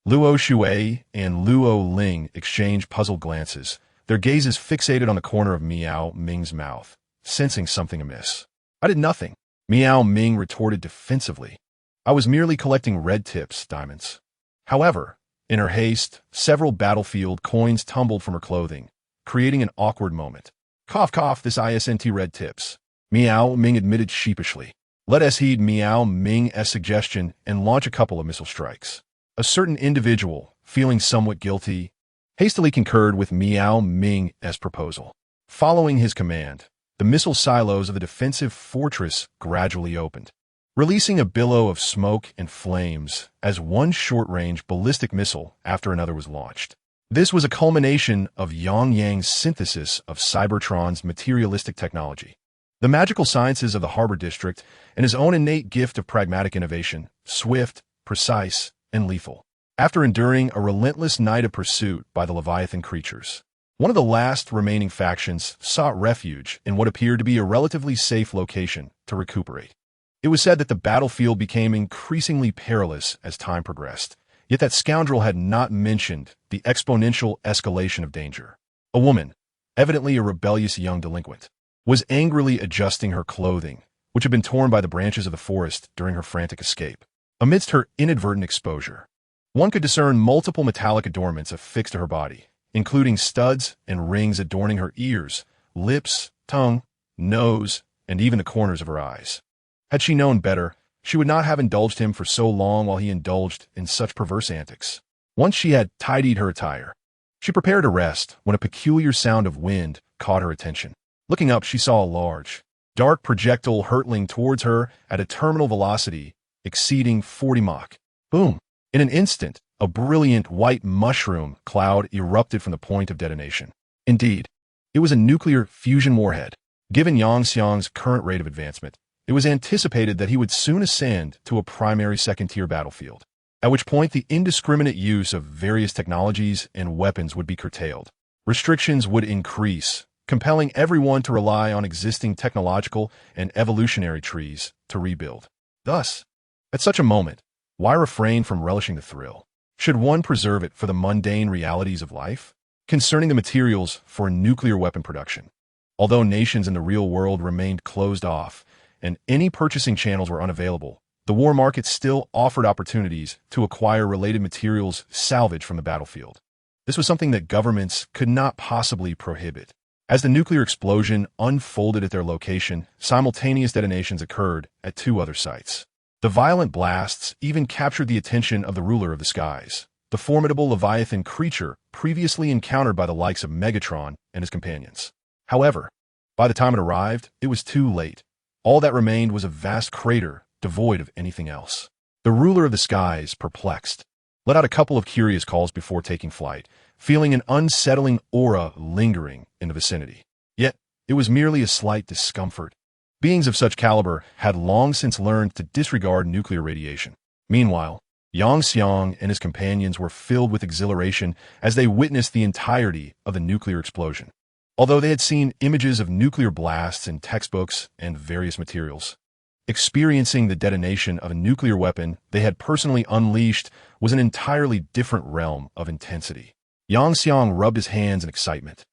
Luo Shui and Luo Ling exchanged puzzled glances, their gazes fixated on the corner of Miao Ming's mouth, sensing something amiss. "I did nothing," Miao Ming retorted defensively. "I was merely collecting red tips, diamonds." However, in her haste, several battlefield coins tumbled from her clothing, creating an awkward moment. "Cough, cough, this isn't red tips," Miao Ming admitted sheepishly. "Let us heed Miao Ming's suggestion and launch a couple of missile strikes." A certain individual, feeling somewhat guilty, hastily concurred with Miao Ming's proposal. Following his command, the missile silos of the defensive fortress gradually opened, releasing a billow of smoke and flames as one short-range ballistic missile after another was launched. This was a culmination of Yang's synthesis of Cybertron's materialistic technology, the magical sciences of the Harbor District, and his own innate gift of pragmatic innovation, swift, precise, and lethal. After enduring a relentless night of pursuit by the Leviathan creatures, one of the last remaining factions sought refuge in what appeared to be a relatively safe location to recuperate. It was said that the battlefield became increasingly perilous as time progressed, yet that scoundrel had not mentioned the exponential escalation of danger. A woman, evidently a rebellious young delinquent, was angrily adjusting her clothing, which had been torn by the branches of the forest during her frantic escape. Amidst her inadvertent exposure, one could discern multiple metallic adornments affixed to her body, including studs and rings adorning her ears, lips, tongue, nose, and even the corners of her eyes. Had she known better, she would not have indulged him for so long while he indulged in such perverse antics. Once she had tidied her attire, she prepared to rest when a peculiar sound of wind caught her attention. Looking up, she saw a large, dark projectile hurtling towards her at a terminal velocity exceeding 40 Mach. Boom! In an instant, a brilliant white mushroom cloud erupted from the point of detonation. Indeed, it was a nuclear fusion warhead. Given Yang Xiang's current rate of advancement, it was anticipated that he would soon ascend to a primary second-tier battlefield, at which point the indiscriminate use of various technologies and weapons would be curtailed. Restrictions would increase, compelling everyone to rely on existing technological and evolutionary trees to rebuild. Thus, at such a moment, why refrain from relishing the thrill? Should one preserve it for the mundane realities of life? Concerning the materials for nuclear weapon production, although nations in the real world remained closed off and any purchasing channels were unavailable, the war market still offered opportunities to acquire related materials salvaged from the battlefield. This was something that governments could not possibly prohibit. As the nuclear explosion unfolded at their location, simultaneous detonations occurred at 2 other sites. The violent blasts even captured the attention of the ruler of the skies, the formidable Leviathan creature previously encountered by the likes of Megatron and his companions. However, by the time it arrived, it was too late. All that remained was a vast crater devoid of anything else. The ruler of the skies, perplexed, let out a couple of curious calls before taking flight, feeling an unsettling aura lingering in the vicinity. Yet, it was merely a slight discomfort. Beings of such caliber had long since learned to disregard nuclear radiation. Meanwhile, Yang Xiang and his companions were filled with exhilaration as they witnessed the entirety of the nuclear explosion. although they had seen images of nuclear blasts in textbooks and various materials. Experiencing the detonation of a nuclear weapon they had personally unleashed was an entirely different realm of intensity. Yang Xiang rubbed his hands in excitement,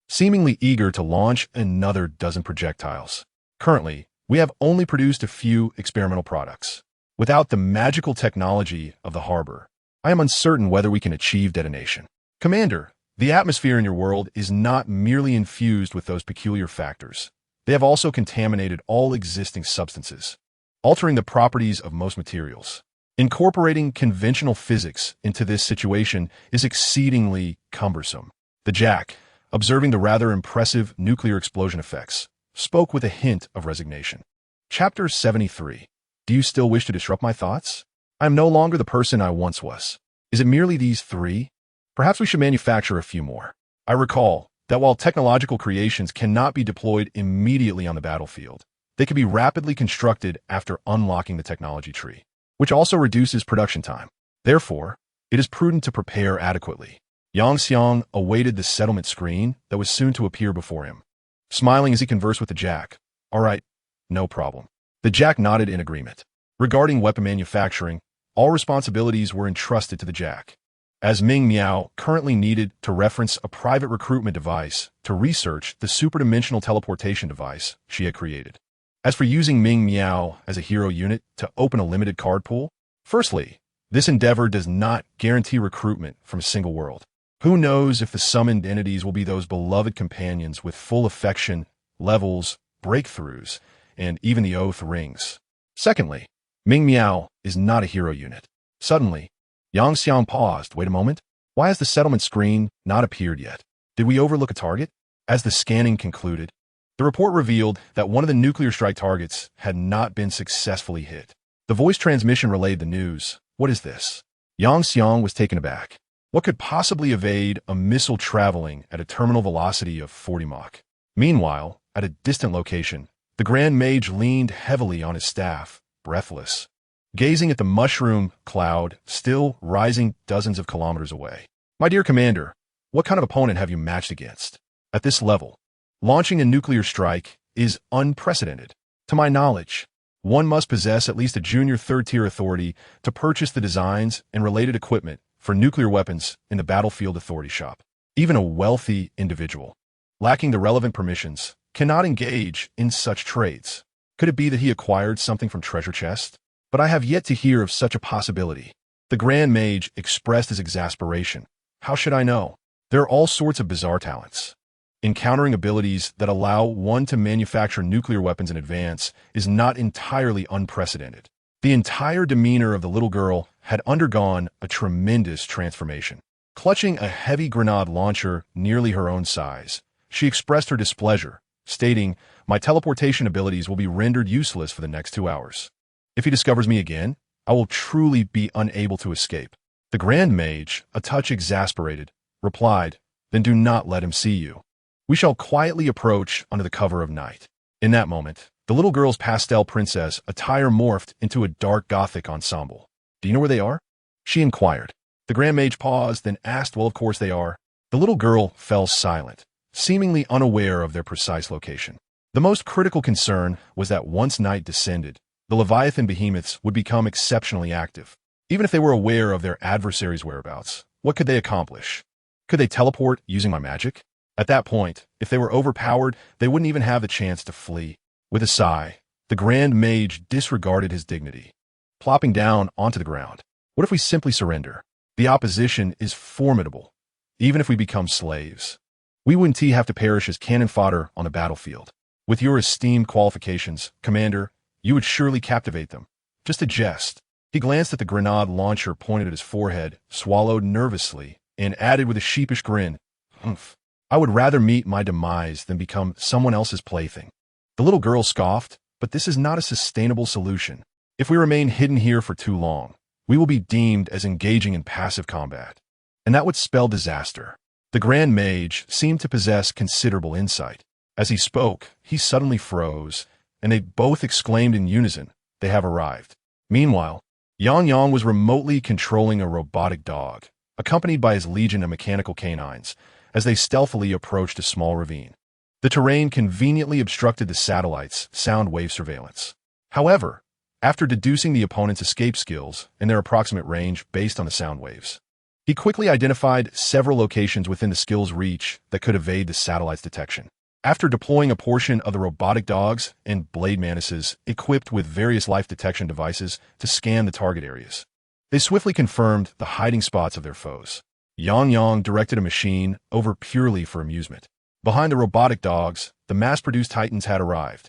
seemingly eager to launch another dozen projectiles. Currently, we have only produced a few experimental products. Without the magical technology of the harbor, I am uncertain whether we can achieve detonation. Commander, the atmosphere in your world is not merely infused with those peculiar factors. They have also contaminated all existing substances, altering the properties of most materials. Incorporating conventional physics into this situation is exceedingly cumbersome. The Jack, observing the rather impressive nuclear explosion effects, spoke with a hint of resignation. Chapter 73. Do you still wish to disrupt my thoughts? I am no longer the person I once was. Is it merely these three? Perhaps we should manufacture a few more. I recall that while technological creations cannot be deployed immediately on the battlefield, they can be rapidly constructed after unlocking the technology tree, which also reduces production time. Therefore, it is prudent to prepare adequately. Yang Xiang awaited the settlement screen that was soon to appear before him, smiling as he conversed with the Jack. All right, no problem. The Jack nodded in agreement. Regarding weapon manufacturing, all responsibilities were entrusted to the Jack, as Ming Miao currently needed to reference a private recruitment device to research the superdimensional teleportation device she had created. As for using Ming Miao as a hero unit to open a limited card pool, firstly, this endeavor does not guarantee recruitment from a single world. Who knows if the summoned entities will be those beloved companions with full affection, levels, breakthroughs, and even the oath rings. Secondly, Ming Miao is not a hero unit. Suddenly, Yang Xiang paused. Wait a moment. Why has the settlement screen not appeared yet? Did we overlook a target? As the scanning concluded, the report revealed that one of the nuclear strike targets had not been successfully hit. The voice transmission relayed the news. What is this? Yang Xiang was taken aback. What could possibly evade a missile traveling at a terminal velocity of 40 Mach? Meanwhile, at a distant location, the Grand Mage leaned heavily on his staff, breathless, gazing at the mushroom cloud still rising dozens of kilometers away. My dear Commander, what kind of opponent have you matched against? At this level, launching a nuclear strike is unprecedented. To my knowledge, one must possess at least a junior third-tier authority to purchase the designs and related equipment for nuclear weapons in the Battlefield Authority shop. Even a wealthy individual, lacking the relevant permissions, cannot engage in such trades. Could it be that he acquired something from treasure chest? But I have yet to hear of such a possibility. The Grand Mage expressed his exasperation. How should I know? There are all sorts of bizarre talents. Encountering abilities that allow one to manufacture nuclear weapons in advance is not entirely unprecedented. The entire demeanor of the little girl had undergone a tremendous transformation. Clutching a heavy grenade launcher nearly her own size, she expressed her displeasure, stating, "My teleportation abilities will be rendered useless for the next 2 hours. If he discovers me again, I will truly be unable to escape." The Grand Mage, a touch exasperated, replied, "Then do not let him see you. We shall quietly approach under the cover of night." In that moment, the little girl's pastel princess attire morphed into a dark Gothic ensemble. "Do you know where they are?" she inquired. The Grand Mage paused, then asked, "Well, of course they are." The little girl fell silent, seemingly unaware of their precise location. The most critical concern was that once night descended, the Leviathan behemoths would become exceptionally active. Even if they were aware of their adversaries' whereabouts, what could they accomplish? Could they teleport using my magic? At that point, if they were overpowered, they wouldn't even have the chance to flee. With a sigh, the Grand Mage disregarded his dignity, plopping down onto the ground. What if we simply surrender? The opposition is formidable. Even if we become slaves, we wouldn't have to perish as cannon fodder on the battlefield. With your esteemed qualifications, Commander, you would surely captivate them. Just a jest. He glanced at the grenade launcher pointed at his forehead, swallowed nervously, and added with a sheepish grin, "Humph. I would rather meet my demise than become someone else's plaything." The little girl scoffed, "But this is not a sustainable solution. If we remain hidden here for too long, we will be deemed as engaging in passive combat, and that would spell disaster." The Grand Mage seemed to possess considerable insight. As he spoke, he suddenly froze, and they both exclaimed in unison, "They have arrived." Meanwhile, Yang Yang was remotely controlling a robotic dog, accompanied by his legion of mechanical canines, as they stealthily approached a small ravine. The terrain conveniently obstructed the satellite's sound wave surveillance. However, after deducing the opponent's escape skills and their approximate range based on the sound waves, he quickly identified several locations within the skill's reach that could evade the satellite's detection. After deploying a portion of the robotic dogs and blade mantises equipped with various life detection devices to scan the target areas, they swiftly confirmed the hiding spots of their foes. Yang directed a machine over purely for amusement. Behind the robotic dogs, the mass-produced titans had arrived,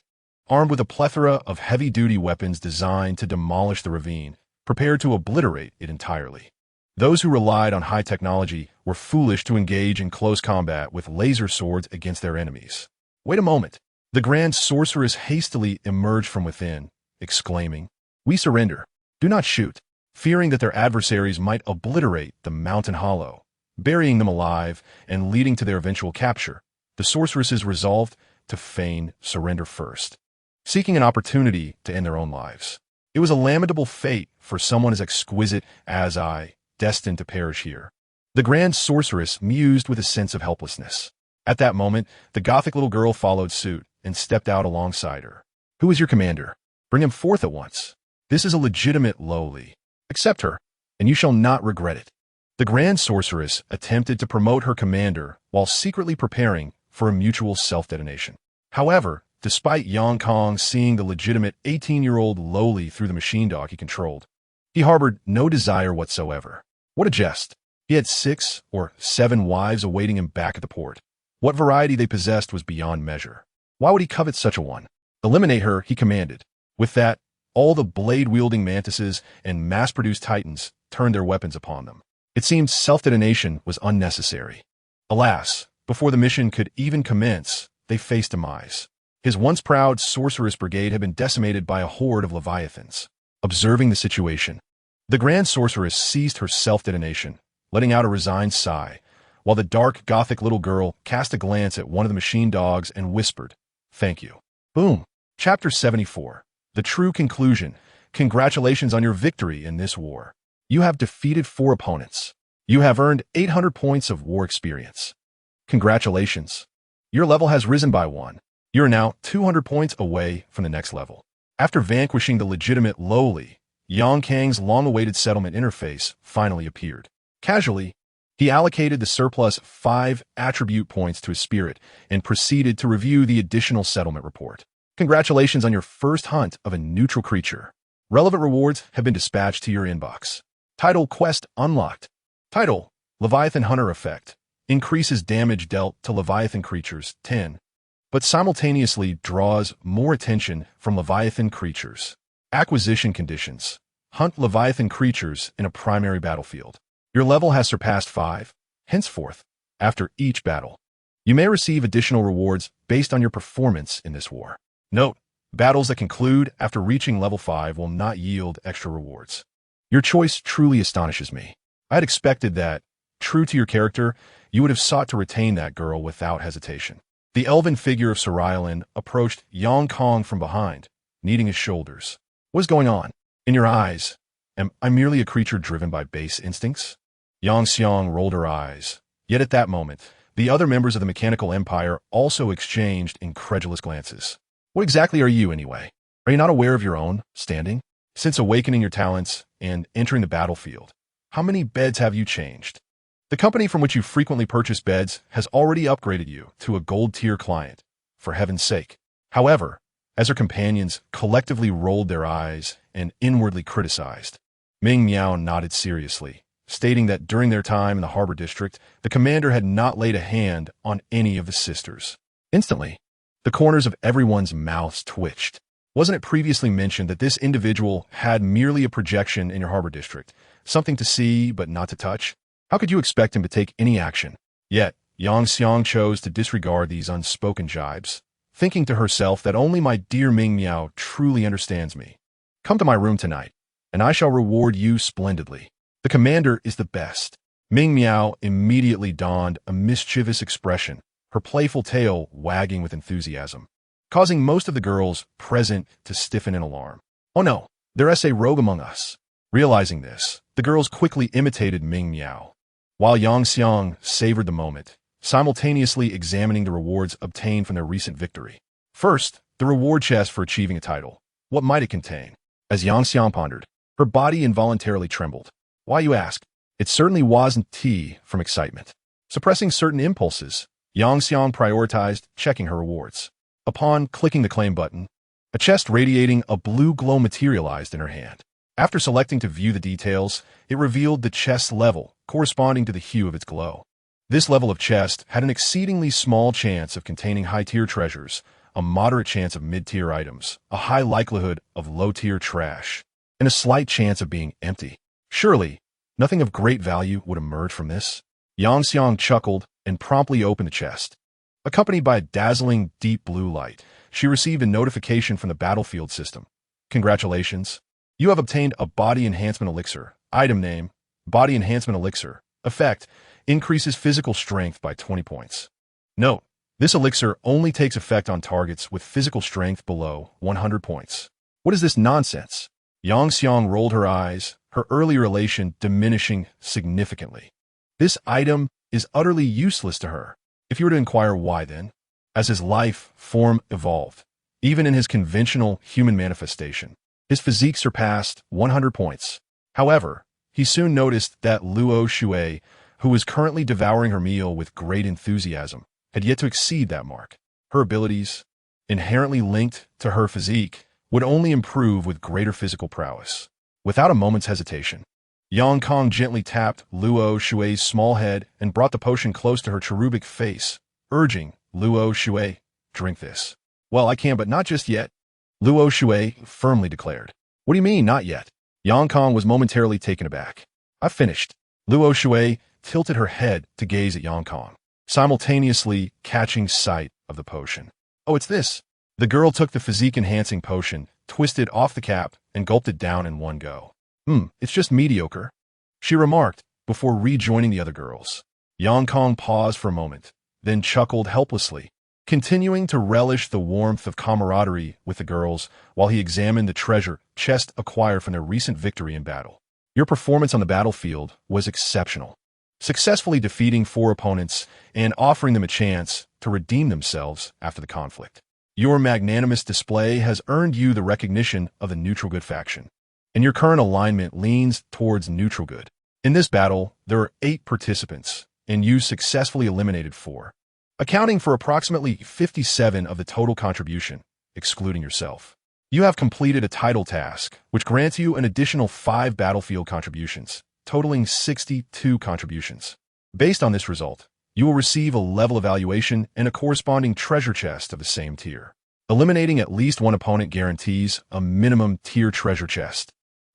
armed with a plethora of heavy-duty weapons designed to demolish the ravine, prepared to obliterate it entirely. Those who relied on high technology were foolish to engage in close combat with laser swords against their enemies. Wait a moment. The Grand Sorceress hastily emerged from within, exclaiming, "We surrender. Do not shoot," fearing that their adversaries might obliterate the mountain hollow, burying them alive and leading to their eventual capture. The sorceresses resolved to feign surrender first, seeking an opportunity to end their own lives. It was a lamentable fate for someone as exquisite as I, destined to perish here. The Grand Sorceress mused with a sense of helplessness. At that moment, the Gothic little girl followed suit and stepped out alongside her. "Who is your commander? Bring him forth at once. This is a legitimate lowly. Accept her, and you shall not regret it." The Grand Sorceress attempted to promote her commander while secretly preparing for a mutual self-detonation. However, despite Yang Kong seeing the legitimate 18-year-old lowly through the machine dog he controlled, he harbored no desire whatsoever. What a jest. He had 6 or 7 wives awaiting him back at the port. What variety they possessed was beyond measure. Why would he covet such a one? Eliminate her, he commanded. With that, all the blade-wielding mantises and mass-produced titans turned their weapons upon them. It seemed self-detonation was unnecessary. Alas, before the mission could even commence, they faced demise. His once proud sorceress brigade had been decimated by a horde of leviathans. Observing the situation, the Grand Sorceress ceased her self-detonation, letting out a resigned sigh, while the dark Gothic little girl cast a glance at one of the machine dogs and whispered, "Thank you." Boom. Chapter 74. The true conclusion. Congratulations on your victory in this war. You have defeated 4 opponents. You have earned 800 points of war experience. Congratulations. Your level has risen by 1. You are now 200 points away from the next level. After vanquishing the legitimate lowly, Yang Kang's long-awaited settlement interface finally appeared. Casually, he allocated the surplus 5 attribute points to his spirit and proceeded to review the additional settlement report. Congratulations on your first hunt of a neutral creature. Relevant rewards have been dispatched to your inbox. Title Quest Unlocked. Title Leviathan Hunter Effect. Increases damage dealt to Leviathan creatures 10, but simultaneously draws more attention from Leviathan creatures. Acquisition conditions. Hunt Leviathan creatures in a primary battlefield. Your level has surpassed 5. Henceforth, after each battle, you may receive additional rewards based on your performance in this war. Note, battles that conclude after reaching level 5 will not yield extra rewards. Your choice truly astonishes me. I had expected that, true to your character, you would have sought to retain that girl without hesitation. The elven figure of Soriolin approached Yang Kong from behind, kneading his shoulders. What is going on? In your eyes, am I merely a creature driven by base instincts? Yang Xiang rolled her eyes. Yet at that moment, the other members of the Mechanical Empire also exchanged incredulous glances. What exactly are you, anyway? Are you not aware of your own standing? Since awakening your talents and entering the battlefield, how many beds have you changed? The company from which you frequently purchase beds has already upgraded you to a gold-tier client, for heaven's sake. However, as her companions collectively rolled their eyes and inwardly criticized, Ming Miao nodded seriously, stating that during their time in the harbor district, the commander had not laid a hand on any of the sisters. Instantly, the corners of everyone's mouths twitched. Wasn't it previously mentioned that this individual had merely a projection in your harbor district, something to see but not to touch? How could you expect him to take any action? Yet, Yang Xiang chose to disregard these unspoken jibes, thinking to herself that only my dear Ming Miao truly understands me. Come to my room tonight, and I shall reward you splendidly. The commander is the best. Ming Miao immediately donned a mischievous expression, her playful tail wagging with enthusiasm, causing most of the girls present to stiffen in alarm. Oh no, there is a rogue among us. Realizing this, the girls quickly imitated Ming Miao. While Yang Xiang savored the moment, simultaneously examining the rewards obtained from their recent victory. First, the reward chest for achieving a title. What might it contain? As Yang Xiang pondered, her body involuntarily trembled. Why, you ask? It certainly wasn't tea from excitement. Suppressing certain impulses, Yang Xiang prioritized checking her rewards. Upon clicking the claim button, a chest radiating a blue glow materialized in her hand. After selecting to view the details, it revealed the chest's level, corresponding to the hue of its glow. This level of chest had an exceedingly small chance of containing high-tier treasures, a moderate chance of mid-tier items, a high likelihood of low-tier trash, and a slight chance of being empty. Surely, nothing of great value would emerge from this. Yang Xiang chuckled and promptly opened the chest. Accompanied by a dazzling deep blue light, she received a notification from the battlefield system. Congratulations. You have obtained a body enhancement elixir. Item name, body enhancement elixir. Effect, increases physical strength by 20 points. Note, this elixir only takes effect on targets with physical strength below 100 points. What is this nonsense? Yang Xiang rolled her eyes, her earlier elation diminishing significantly. This item is utterly useless to her. If you were to inquire why then, as his life form evolved, even in his conventional human manifestation, his physique surpassed 100 points. However, he soon noticed that Luo Shui, who was currently devouring her meal with great enthusiasm, had yet to exceed that mark. Her abilities, inherently linked to her physique, would only improve with greater physical prowess. Without a moment's hesitation, Yang Kong gently tapped Luo Shui's small head and brought the potion close to her cherubic face, urging, Luo Shui, drink this. Well, I can, but not just yet, Luo Shui firmly declared. What do you mean, not yet? Yang Kong was momentarily taken aback. I've finished. Luo Shui tilted her head to gaze at Yang Kong, simultaneously catching sight of the potion. Oh, it's this. The girl took the physique-enhancing potion, twisted off the cap, and gulped it down in one go. It's just mediocre, she remarked, before rejoining the other girls. Yang Kong paused for a moment, then chuckled helplessly, continuing to relish the warmth of camaraderie with the girls while he examined the treasure chest acquired from their recent victory in battle. Your performance on the battlefield was exceptional, successfully defeating 4 opponents and offering them a chance to redeem themselves after the conflict. Your magnanimous display has earned you the recognition of the neutral good faction, and your current alignment leans towards neutral good. In this battle, there are 8 participants, and you successfully eliminated 4, accounting for approximately 57 of the total contribution, excluding yourself. You have completed a title task, which grants you an additional 5 battlefield contributions, totaling 62 contributions. Based on this result, you will receive a level evaluation and a corresponding treasure chest of the same tier. Eliminating at least 1 opponent guarantees a minimum tier treasure chest.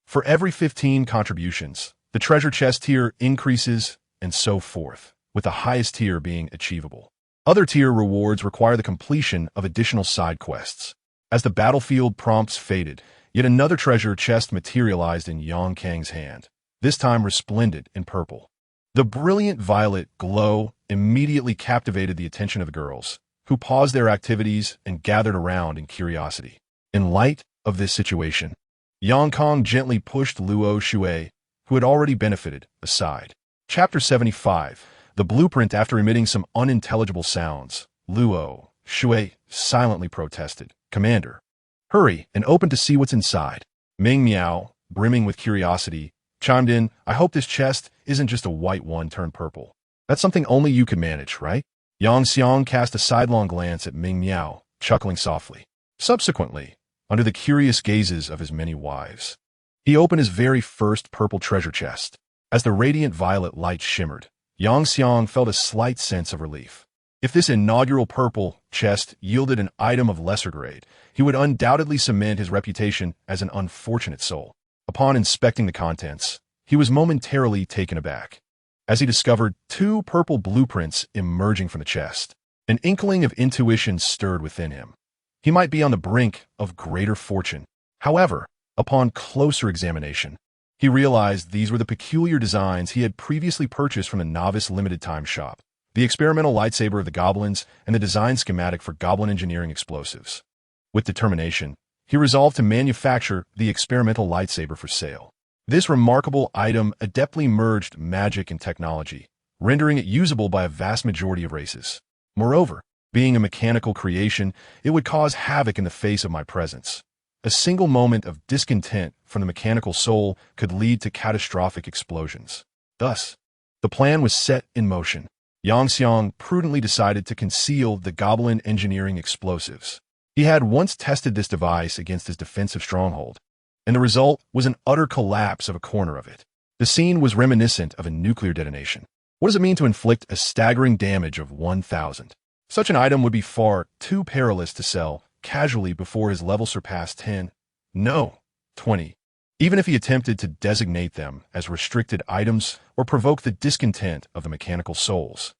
For every 15 contributions, the treasure chest tier increases, and so forth, with the highest tier being achievable. Other tier rewards require the completion of additional side quests. As the battlefield prompts faded, yet another treasure chest materialized in Yang Kang's hand, this time resplendent in purple. The brilliant violet glow immediately captivated the attention of the girls, who paused their activities and gathered around in curiosity. In light of this situation, Yang Kong gently pushed Luo Shui, who had already benefited, aside. Chapter 75. The blueprint. After emitting some unintelligible sounds, Luo Shui silently protested. Commander, hurry and open to see what's inside. Ming Miao, brimming with curiosity, chimed in, I hope this chest isn't just a white one turned purple. That's something only you can manage, right? Yang Xiang cast a sidelong glance at Ming Miao, chuckling softly. Subsequently, under the curious gazes of his many wives, he opened his very first purple treasure chest. As the radiant violet light shimmered, Yang Xiang felt a slight sense of relief. If this inaugural purple chest yielded an item of lesser grade, he would undoubtedly cement his reputation as an unfortunate soul. Upon inspecting the contents, he was momentarily taken aback, as he discovered 2 purple blueprints emerging from the chest. An inkling of intuition stirred within him. He might be on the brink of greater fortune. However, upon closer examination, he realized these were the peculiar designs he had previously purchased from the Novice Limited Time shop, the experimental lightsaber of the goblins, and the design schematic for goblin engineering explosives. With determination, he resolved to manufacture the experimental lightsaber for sale. This remarkable item adeptly merged magic and technology, rendering it usable by a vast majority of races. Moreover, being a mechanical creation, it would cause havoc in the face of my presence. A single moment of discontent from the mechanical soul could lead to catastrophic explosions. Thus, the plan was set in motion. Yang Xiang prudently decided to conceal the goblin engineering explosives. He had once tested this device against his defensive stronghold, and the result was an utter collapse of a corner of it. The scene was reminiscent of a nuclear detonation. What does it mean to inflict a staggering damage of 1,000? Such an item would be far too perilous to sell casually before his level surpassed 10, no, 20. Even if he attempted to designate them as restricted items or provoke the discontent of the mechanical souls.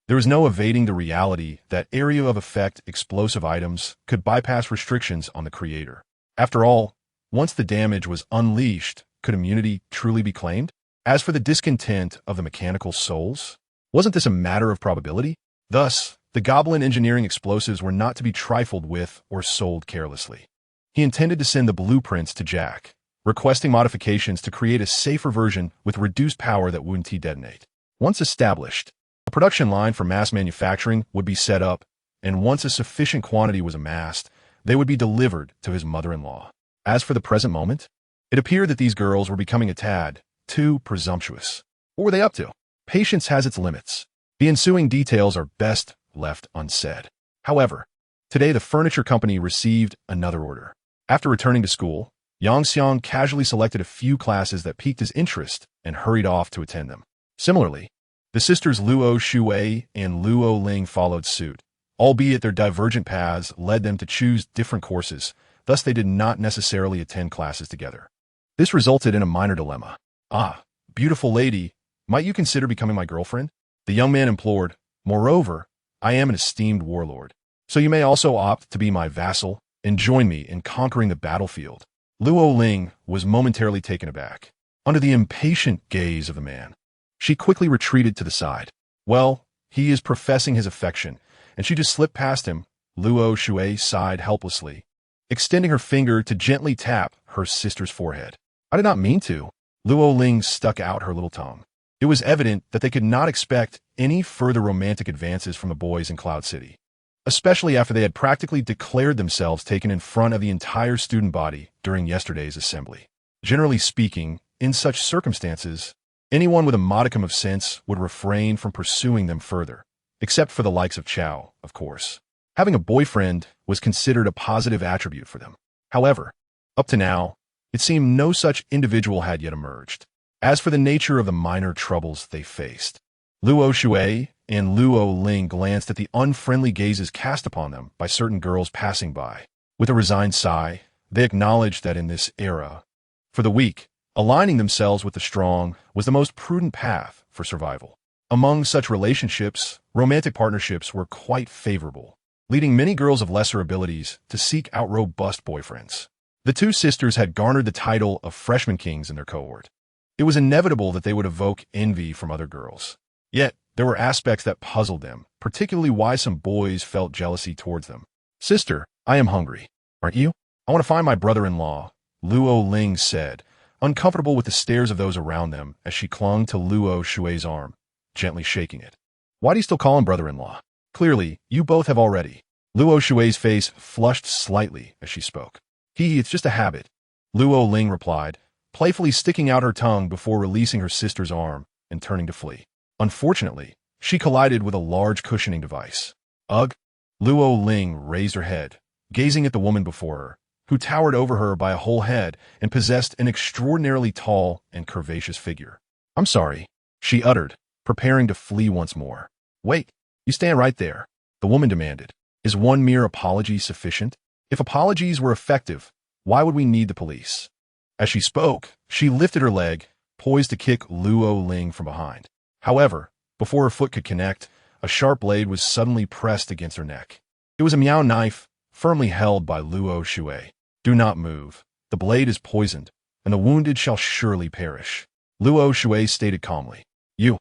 There is no evading the reality that area of effect explosive items could bypass restrictions on the creator. After all, once the damage was unleashed, could immunity truly be claimed? As for the discontent of the mechanical souls, wasn't this a matter of probability? Thus, the goblin engineering explosives were not to be trifled with or sold carelessly. He intended to send the blueprints to Jack, requesting modifications to create a safer version with reduced power that wouldn't detonate. Once established, a production line for mass manufacturing would be set up, and once a sufficient quantity was amassed, they would be delivered to his mother-in-law. As for the present moment, it appeared that these girls were becoming a tad too presumptuous. What were they up to? Patience has its limits. The ensuing details are best left unsaid. However, today the furniture company received another order. After returning to school, Yang Xiang casually selected a few classes that piqued his interest and hurried off to attend them. Similarly, the sisters Luo Shuwei and Luo Ling followed suit, albeit their divergent paths led them to choose different courses, thus they did not necessarily attend classes together. This resulted in a minor dilemma. "Ah, beautiful lady, might you consider becoming my girlfriend?" The young man implored. "Moreover, I am an esteemed warlord, so you may also opt to be my vassal and join me in conquering the battlefield." Luo Ling was momentarily taken aback. Under the impatient gaze of the man, she quickly retreated to the side. "Well, he is professing his affection, and she just slipped past him." Luo Shuei sighed helplessly, extending her finger to gently tap her sister's forehead. "I did not mean to." Luo Ling stuck out her little tongue. It was evident that they could not expect any further romantic advances from the boys in Cloud City, especially after they had practically declared themselves taken in front of the entire student body during yesterday's assembly. Generally speaking, in such circumstances, anyone with a modicum of sense would refrain from pursuing them further, except for the likes of Chao, of course. Having a boyfriend was considered a positive attribute for them. However, up to now, it seemed no such individual had yet emerged. As for the nature of the minor troubles they faced, Luo Shuei and Luo Ling glanced at the unfriendly gazes cast upon them by certain girls passing by. With a resigned sigh, they acknowledged that in this era, for the weak, aligning themselves with the strong was the most prudent path for survival. Among such relationships, romantic partnerships were quite favorable, leading many girls of lesser abilities to seek out robust boyfriends. The two sisters had garnered the title of freshman kings in their cohort. It was inevitable that they would evoke envy from other girls. Yet, there were aspects that puzzled them, particularly why some boys felt jealousy towards them. "Sister, I am hungry. Aren't you? I want to find my brother-in-law," Luo Ling said, uncomfortable with the stares of those around them as she clung to Luo Shuei's arm, gently shaking it. "Why do you still call him brother-in-law? Clearly, you both have already." Luo Shuei's face flushed slightly as she spoke. It's just a habit," Luo Ling replied, playfully sticking out her tongue before releasing her sister's arm and turning to flee. Unfortunately, she collided with a large cushioning device. "Ugh!" Luo Ling raised her head, gazing at the woman before her, who towered over her by a whole head and possessed an extraordinarily tall and curvaceous figure. "I'm sorry," she uttered, preparing to flee once more. "Wait, you stand right there," the woman demanded. "Is one mere apology sufficient? If apologies were effective, why would we need the police?" As she spoke, she lifted her leg, poised to kick Luo Ling from behind. However, before her foot could connect, a sharp blade was suddenly pressed against her neck. It was a miao knife, firmly held by Luo Shuei. "Do not move. The blade is poisoned, and the wounded shall surely perish," Luo Shuei stated calmly. "You."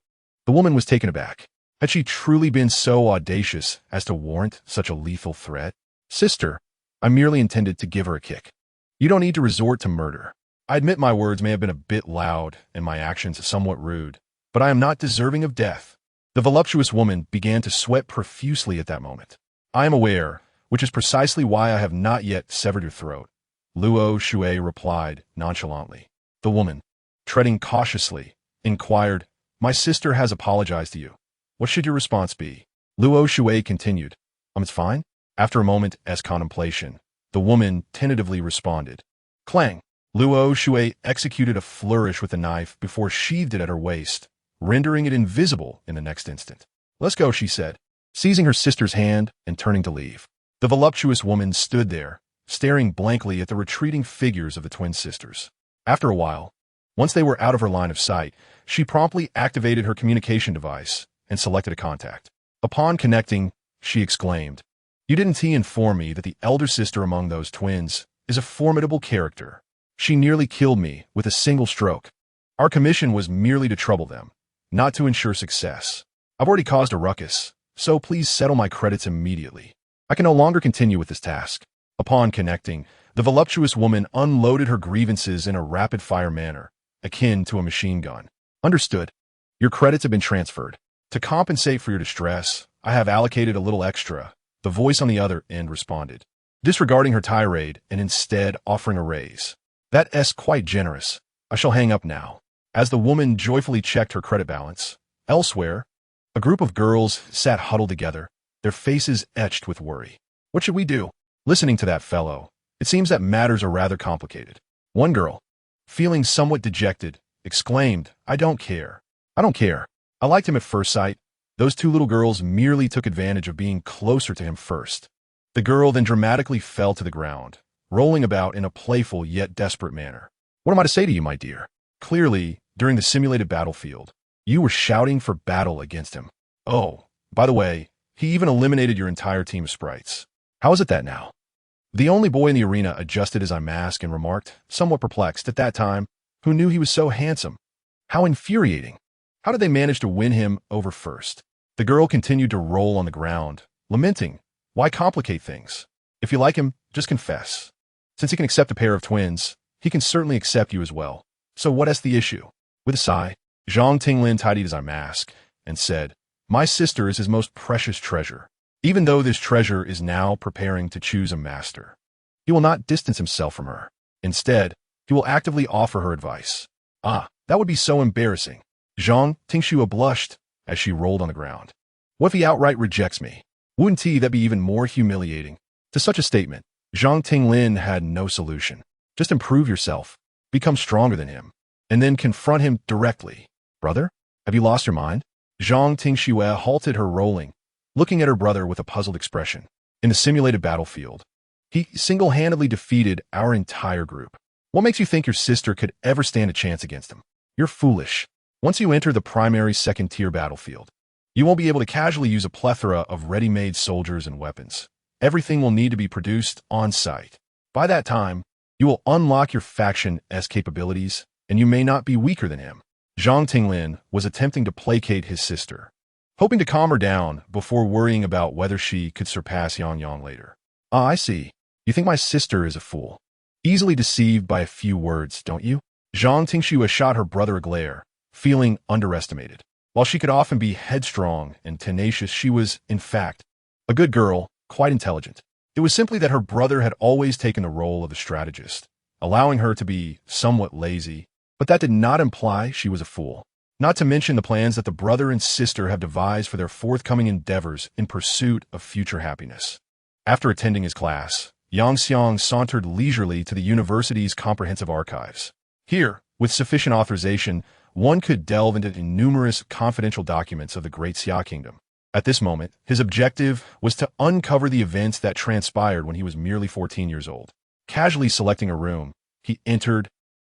The woman was taken aback. Had she truly been so audacious as to warrant such a lethal threat? "Sister, I merely intended to give her a kick. You don't need to resort to murder. I admit my words may have been a bit loud and my actions somewhat rude, but I am not deserving of death." The voluptuous woman began to sweat profusely at that moment. I am aware, which is precisely why I have not yet severed your throat, Luo Shui replied nonchalantly. The woman, treading cautiously, inquired, My sister has apologized to you. What should your response be? Luo Shui continued, It's fine. After a moment as contemplation, the woman tentatively responded. Clang! Luo Shui executed a flourish with the knife before sheathed it at her waist, rendering it invisible in the next instant. Let's go, she said, seizing her sister's hand and turning to leave. The voluptuous woman stood there, staring blankly at the retreating figures of the twin sisters. After a while, once they were out of her line of sight, she promptly activated her communication device and selected a contact. Upon connecting, she exclaimed, You didn't inform me that the elder sister among those twins is a formidable character. She nearly killed me with a single stroke. Our commission was merely to trouble them, not to ensure success. I've already caused a ruckus, so please settle my credits immediately. I can no longer continue with this task. Upon connecting, the voluptuous woman unloaded her grievances in a rapid-fire manner, akin to a machine gun. Understood. Your credits have been transferred. To compensate for your distress, I have allocated a little extra, the voice on the other end responded, disregarding her tirade and instead offering a raise. That's quite generous. I shall hang up now. As the woman joyfully checked her credit balance, elsewhere, a group of girls sat huddled together, their faces etched with worry. What should we do? Listening to that fellow, it seems that matters are rather complicated. One girl, feeling somewhat dejected, exclaimed, I don't care. I don't care. I liked him at first sight. Those two little girls merely took advantage of being closer to him first. The girl then dramatically fell to the ground, rolling about in a playful yet desperate manner. What am I to say to you, my dear? Clearly, during the simulated battlefield, you were shouting for battle against him. Oh, by the way, he even eliminated your entire team of sprites. How is it that now? The only boy in the arena adjusted his eye mask and remarked, somewhat perplexed at that time, who knew he was so handsome. How infuriating. How did they manage to win him over first? The girl continued to roll on the ground, lamenting, Why complicate things? If you like him, just confess. Since he can accept a pair of twins, he can certainly accept you as well. So what is the issue? With a sigh, Zhang Tinglin tidied his eye mask and said, My sister is his most precious treasure. Even though this treasure is now preparing to choose a master, he will not distance himself from her. Instead, he will actively offer her advice. That would be so embarrassing. Zhang Tingxue blushed as she rolled on the ground. What if he outright rejects me? Wouldn't that be even more humiliating? To such a statement, Zhang Tinglin had no solution. Just improve yourself, become stronger than him, and then confront him directly. Brother, have you lost your mind? Zhang Tingxue halted her rolling, looking at her brother with a puzzled expression. In the simulated battlefield, he single-handedly defeated our entire group. What makes you think your sister could ever stand a chance against him? You're foolish. Once you enter the primary second-tier battlefield, you won't be able to casually use a plethora of ready-made soldiers and weapons. Everything will need to be produced on-site. By that time, you will unlock your faction's capabilities, and you may not be weaker than him. Zhang Tinglin was attempting to placate his sister, hoping to calm her down before worrying about whether she could surpass Yang Yang later. I see. You think my sister is a fool. Easily deceived by a few words, don't you? Zhang Tingxue shot her brother a glare, feeling underestimated. While she could often be headstrong and tenacious, she was, in fact, a good girl, quite intelligent. It was simply that her brother had always taken the role of the strategist, allowing her to be somewhat lazy, but that did not imply she was a fool. Not to mention the plans that the brother and sister have devised for their forthcoming endeavors in pursuit of future happiness. After attending his class, Yang Xiang sauntered leisurely to the university's comprehensive archives. Here, with sufficient authorization, one could delve into the numerous confidential documents of the Great Xia Kingdom. At this moment, his objective was to uncover the events that transpired when he was merely 14 years old. Casually selecting a room, he entered,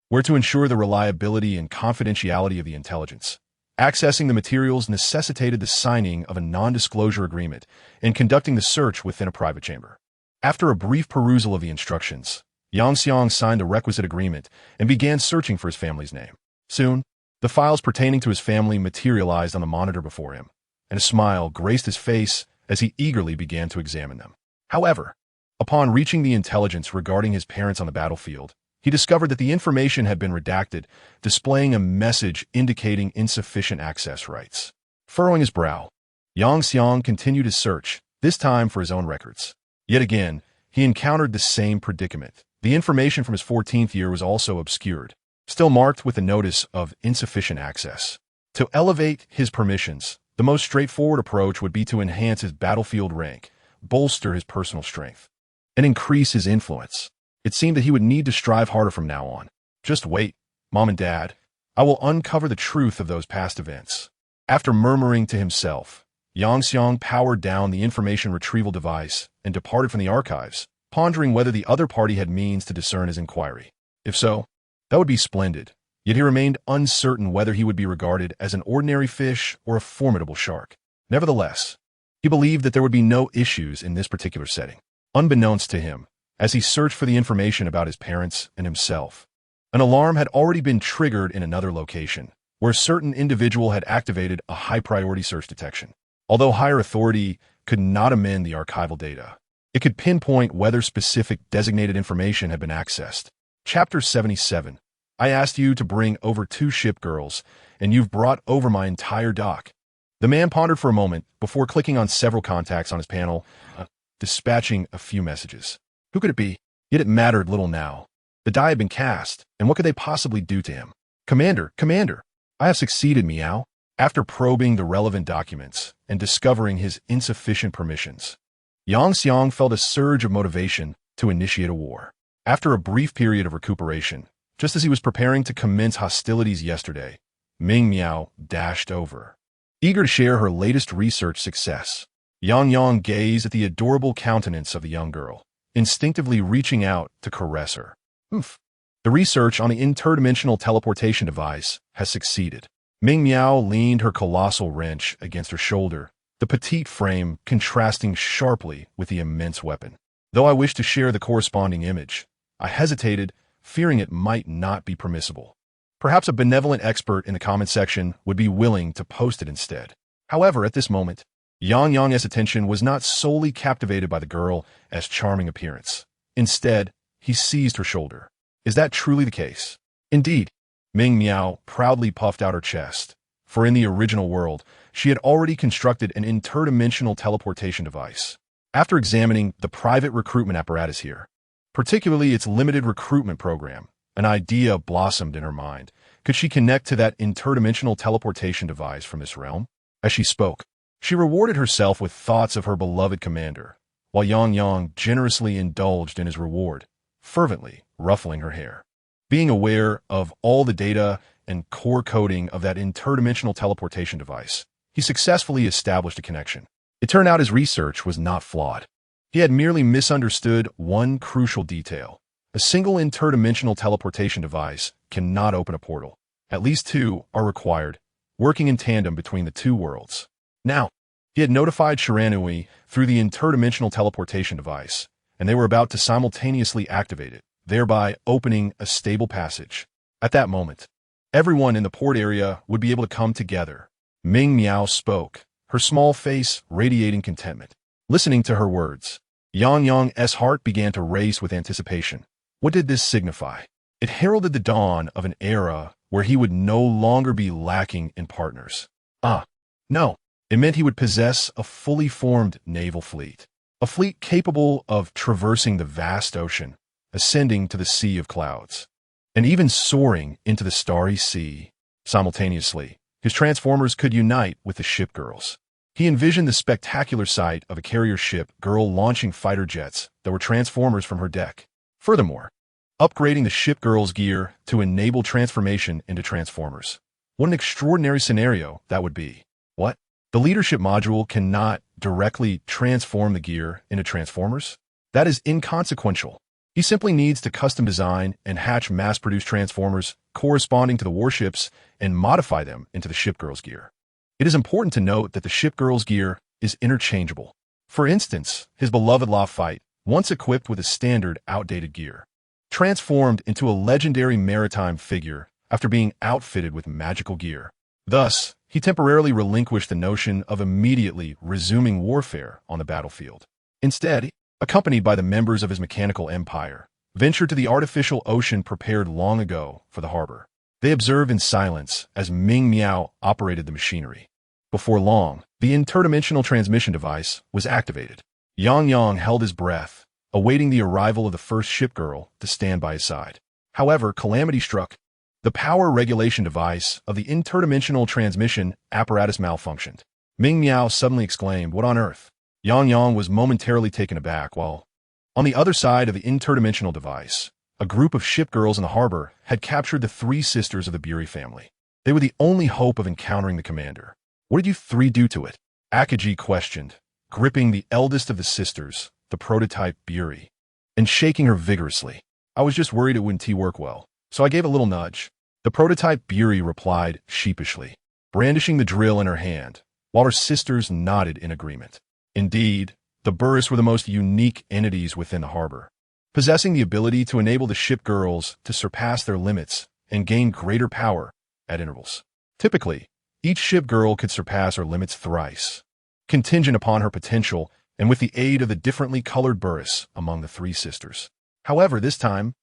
where to ensure the reliability and confidentiality of the intelligence. Accessing the materials necessitated the signing of a non-disclosure agreement and conducting the search within a private chamber. After a brief perusal of the instructions, Yang Xiang signed a requisite agreement and began searching for his family's name. Soon, the files pertaining to his family materialized on the monitor before him, and a smile graced his face as he eagerly began to examine them. However, upon reaching the intelligence regarding his parents on the battlefield, he discovered that the information had been redacted, displaying a message indicating insufficient access rights. Furrowing his brow, Yang Xiang continued his search, this time for his own records. Yet again, he encountered the same predicament. The information from his 14th year was also obscured, still marked with the notice of insufficient access. To elevate his permissions, the most straightforward approach would be to enhance his battlefield rank, bolster his personal strength, and increase his influence. It seemed that he would need to strive harder from now on. Just wait, Mom and Dad. I will uncover the truth of those past events. After murmuring to himself, Yang Xiang powered down the information retrieval device and departed from the archives, pondering whether the other party had means to discern his inquiry. If so, that would be splendid. Yet he remained uncertain whether he would be regarded as an ordinary fish or a formidable shark. Nevertheless, he believed that there would be no issues in this particular setting. Unbeknownst to him, as he searched for the information about his parents and himself, an alarm had already been triggered in another location, where a certain individual had activated a high-priority search detection. Although higher authority could not amend the archival data, it could pinpoint whether specific designated information had been accessed. Chapter 77. I asked you to bring over 2 shipgirls, and you've brought over my entire dock. The man pondered for a moment before clicking on several contacts on his panel, dispatching a few messages. Who could it be? Yet it mattered little now. The die had been cast, and what could they possibly do to him? Commander, I have succeeded, Meow. After probing the relevant documents and discovering his insufficient permissions, Yang Xiang felt a surge of motivation to initiate a war. After a brief period of recuperation, just as he was preparing to commence hostilities yesterday, Ming Miao dashed over, eager to share her latest research success. Yang gazed at the adorable countenance of the young girl, instinctively reaching out to caress her. Oof. The research on the interdimensional teleportation device has succeeded. Ming Miao leaned her colossal wrench against her shoulder, the petite frame contrasting sharply with the immense weapon. Though I wished to share the corresponding image, I hesitated, fearing it might not be permissible. Perhaps a benevolent expert in the comment section would be willing to post it instead. However, at this moment, Yang's attention was not solely captivated by the girl's charming appearance. Instead, he seized her shoulder. Is that truly the case? Indeed. Ming Miao proudly puffed out her chest, for in the original world, she had already constructed an interdimensional teleportation device. After examining the private recruitment apparatus here, particularly its limited recruitment program, an idea blossomed in her mind. Could she connect to that interdimensional teleportation device from this realm? As she spoke, she rewarded herself with thoughts of her beloved commander, while Yang generously indulged in his reward, fervently ruffling her hair. Being aware of all the data and core coding of that interdimensional teleportation device, he successfully established a connection. It turned out his research was not flawed. He had merely misunderstood one crucial detail. A single interdimensional teleportation device cannot open a portal. At least 2 are required, working in tandem between the 2 worlds. Now, he had notified Shiranui through the interdimensional teleportation device, and they were about to simultaneously activate it, thereby opening a stable passage. At that moment, everyone in the port area would be able to come together. Ming Miao spoke, her small face radiating contentment. Listening to her words, Yang's heart began to race with anticipation. What did this signify? It heralded the dawn of an era where he would no longer be lacking in partners. No. It meant he would possess a fully formed naval fleet. A fleet capable of traversing the vast ocean, ascending to the sea of clouds, and even soaring into the starry sea. Simultaneously, his transformers could unite with the shipgirls. He envisioned the spectacular sight of a carrier ship girl launching fighter jets that were transformers from her deck. Furthermore, upgrading the shipgirls' gear to enable transformation into transformers. What an extraordinary scenario that would be. What? The leadership module cannot directly transform the gear into transformers? That is inconsequential. He simply needs to custom design and hatch mass-produced transformers corresponding to the warships and modify them into the shipgirls' gear. It is important to note that the shipgirls' gear is interchangeable. For instance, his beloved La Fight, once equipped with a standard outdated gear, transformed into a legendary maritime figure after being outfitted with magical gear. Thus, he temporarily relinquished the notion of immediately resuming warfare on the battlefield. Instead, accompanied by the members of his mechanical empire, ventured to the artificial ocean prepared long ago for the harbor. They observed in silence as Ming Miao operated the machinery. Before long, the interdimensional transmission device was activated. Yang held his breath, awaiting the arrival of the first shipgirl to stand by his side. However, calamity struck. The power regulation device of the interdimensional transmission apparatus malfunctioned. Ming Miao suddenly exclaimed, "What on earth?" Yang was momentarily taken aback, while on the other side of the interdimensional device, a group of shipgirls in the harbor had captured the three sisters of the Buri family. They were the only hope of encountering the commander. "What did you three do to it?" Akaji questioned, gripping the eldest of the sisters, the prototype Buri, and shaking her vigorously. "I was just worried it wouldn't work well, so I gave a little nudge." The prototype Buri replied sheepishly, brandishing the drill in her hand, while her sisters nodded in agreement. Indeed, the Burris were the most unique entities within the harbor, possessing the ability to enable the shipgirls to surpass their limits and gain greater power at intervals. Typically, each shipgirl could surpass her limits thrice, contingent upon her potential and with the aid of the differently colored Burris among the three sisters. However, this time,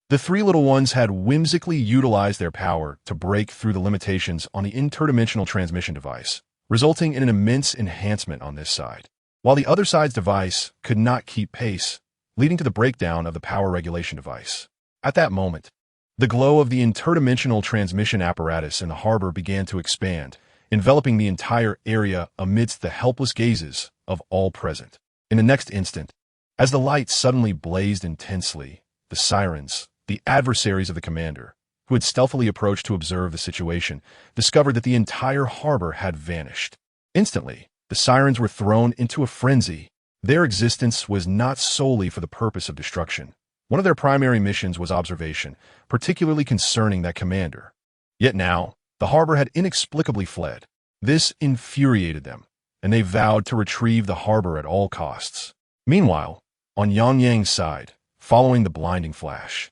the three little ones had whimsically utilized their power to break through the limitations on the interdimensional transmission device, resulting in an immense enhancement on this side, while the other side's device could not keep pace, leading to the breakdown of the power regulation device. At that moment, the glow of the interdimensional transmission apparatus in the harbor began to expand, enveloping the entire area amidst the helpless gazes of all present. In the next instant, as the light suddenly blazed intensely, the sirens, the adversaries of the commander, who had stealthily approached to observe the situation, discovered that the entire harbor had vanished. Instantly, the sirens were thrown into a frenzy. Their existence was not solely for the purpose of destruction. One of their primary missions was observation, particularly concerning that commander. Yet now, the harbor had inexplicably fled. This infuriated them, and they vowed to retrieve the harbor at all costs. Meanwhile, on Yang's side, following the blinding flash,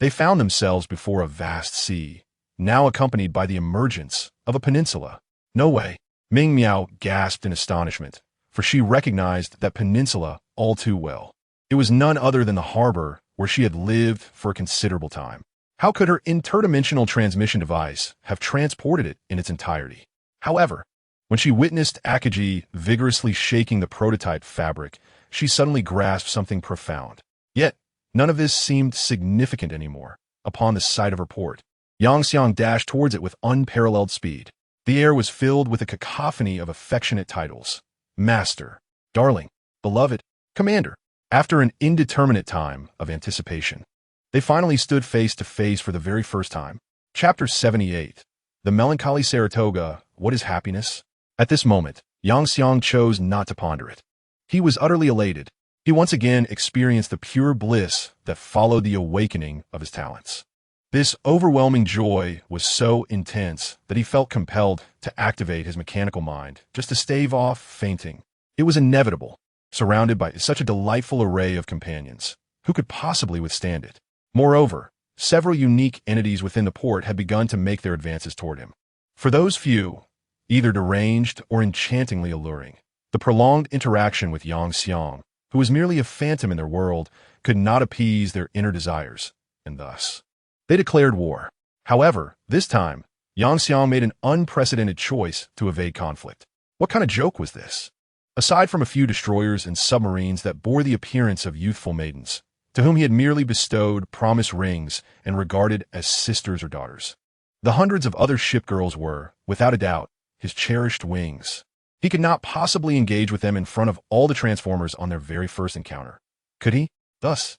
they found themselves before a vast sea, now accompanied by the emergence of a peninsula. "No way!" Ming Miao gasped in astonishment, for she recognized that peninsula all too well. It was none other than the harbor where she had lived for a considerable time. How could her interdimensional transmission device have transported it in its entirety? However, when she witnessed Akaji vigorously shaking the prototype fabric, she suddenly grasped something profound. Yet, none of this seemed significant anymore. Upon the sight of her port, Yang dashed towards it with unparalleled speed. The air was filled with a cacophony of affectionate titles: Master, Darling, Beloved, Commander. After an indeterminate time of anticipation, they finally stood face to face for the very first time. Chapter 78. The Melancholy Saratoga, What is Happiness? At this moment, Yang chose not to ponder it. He was utterly elated. He once again experienced the pure bliss that followed the awakening of his talents. This overwhelming joy was so intense that he felt compelled to activate his mechanical mind just to stave off fainting. It was inevitable, surrounded by such a delightful array of companions. Who could possibly withstand it? Moreover, several unique entities within the port had begun to make their advances toward him. For those few, either deranged or enchantingly alluring, the prolonged interaction with Yang, who was merely a phantom in their world, could not appease their inner desires, and thus they declared war. However, this time, Yang made an unprecedented choice to evade conflict. What kind of joke was this? Aside from a few destroyers and submarines that bore the appearance of youthful maidens, to whom he had merely bestowed promise rings and regarded as sisters or daughters, the hundreds of other shipgirls were, without a doubt, his cherished wings. He could not possibly engage with them in front of all the Transformers on their very first encounter. Could he? Thus,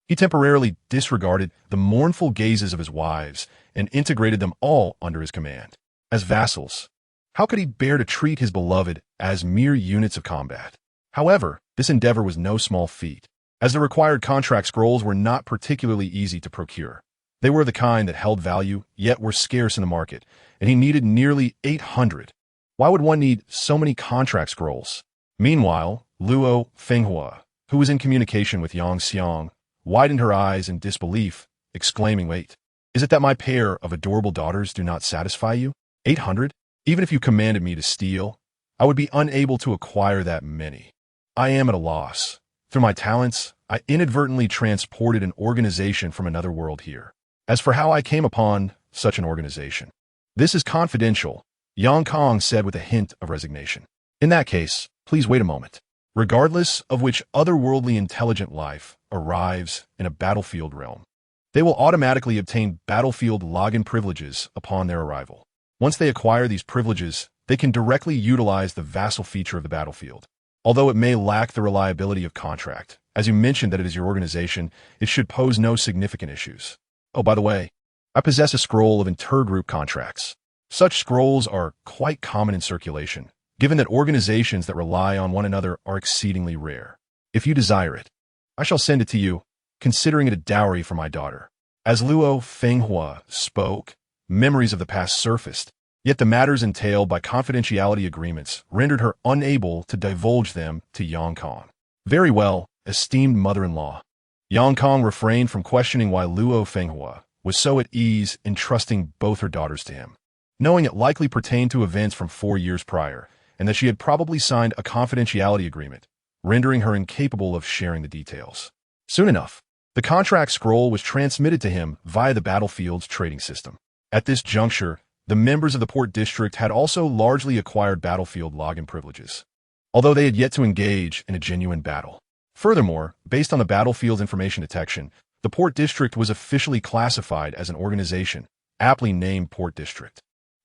he temporarily disregarded the mournful gazes of his wives and integrated them all under his command. As vassals, how could he bear to treat his beloved as mere units of combat? However, this endeavor was no small feat, as the required contract scrolls were not particularly easy to procure. They were the kind that held value, yet were scarce in the market, and he needed nearly 800. Why would one need so many contract scrolls? Meanwhile, Luo Fenghua, who was in communication with Yang, widened her eyes in disbelief, exclaiming, "Wait, is it that my pair of adorable daughters do not satisfy you? 800? Even if you commanded me to steal, I would be unable to acquire that many. I am at a loss. Through my talents, I inadvertently transported an organization from another world here. As for how I came upon such an organization, this is confidential. Yang Kong said with a hint of resignation. In that case, please wait a moment. Regardless of which otherworldly intelligent life arrives in a battlefield realm, they will automatically obtain battlefield login privileges upon their arrival. Once they acquire these privileges, they can directly utilize the vassal feature of the battlefield. Although it may lack the reliability of contract, as you mentioned that it is your organization, it should pose no significant issues. Oh, by the way, I possess a scroll of intergroup contracts. Such scrolls are quite common in circulation, given that organizations that rely on one another are exceedingly rare. If you desire it, I shall send it to you, considering it a dowry for my daughter. As Luo Fenghua spoke, memories of the past surfaced, yet the matters entailed by confidentiality agreements rendered her unable to divulge them to Yang Kong. Very well, esteemed mother-in-law. Yang Kong refrained from questioning why Luo Fenghua was so at ease in trusting both her daughters to him, knowing it likely pertained to events from 4 years prior, and that she had probably signed a confidentiality agreement, rendering her incapable of sharing the details. Soon enough, the contract scroll was transmitted to him via the battlefield's trading system. At this juncture, the members of the port district had also largely acquired battlefield login privileges, although they had yet to engage in a genuine battle. Furthermore, based on the battlefield's information detection, the port district was officially classified as an organization, aptly named Port District.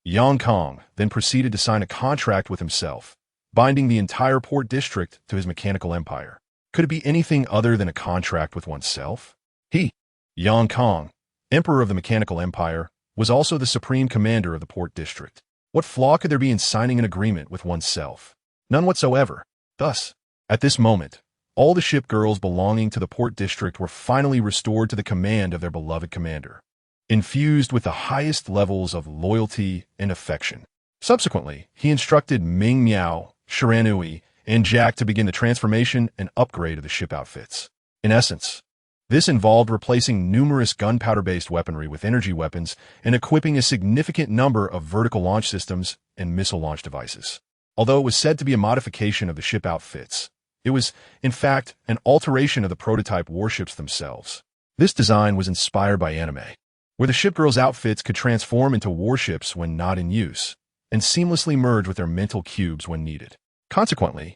Yang Kong then proceeded to sign a contract with himself, binding the entire port district to his mechanical empire. Could it be anything other than a contract with oneself? He, Yang Kong, emperor of the mechanical empire, was also the supreme commander of the port district. What flaw could there be in signing an agreement with oneself? None whatsoever. Thus, at this moment, all the shipgirls belonging to the port district were finally restored to the command of their beloved commander, infused with the highest levels of loyalty and affection. Subsequently, he instructed Ming Miao, Shiranui, and Jack to begin the transformation and upgrade of the ship outfits. In essence, this involved replacing numerous gunpowder-based weaponry with energy weapons and equipping a significant number of vertical launch systems and missile launch devices. Although it was said to be a modification of the ship outfits, it was, in fact, an alteration of the prototype warships themselves. This design was inspired by anime, where the shipgirls' outfits could transform into warships when not in use, and seamlessly merge with their mental cubes when needed. Consequently,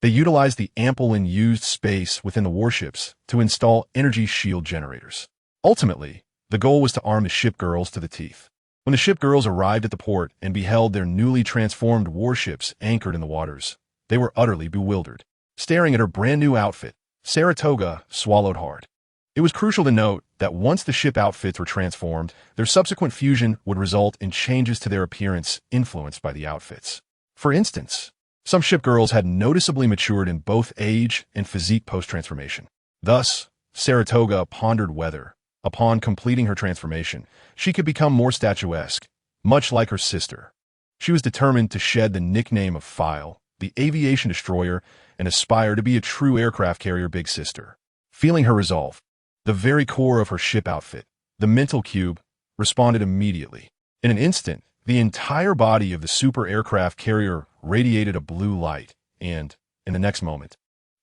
they utilized the ample and used space within the warships to install energy shield generators. Ultimately, the goal was to arm the shipgirls to the teeth. When the shipgirls arrived at the port and beheld their newly transformed warships anchored in the waters, they were utterly bewildered. Staring at her brand-new outfit, Saratoga swallowed hard. It was crucial to note that once the ship outfits were transformed, their subsequent fusion would result in changes to their appearance influenced by the outfits. For instance, some shipgirls had noticeably matured in both age and physique post-transformation. Thus, Saratoga pondered whether, upon completing her transformation, she could become more statuesque, much like her sister. She was determined to shed the nickname of File, the aviation destroyer, and aspire to be a true aircraft carrier big sister. Feeling her resolve, the very core of her ship outfit, the mental cube, responded immediately. In an instant, the entire body of the super aircraft carrier radiated a blue light and, in the next moment,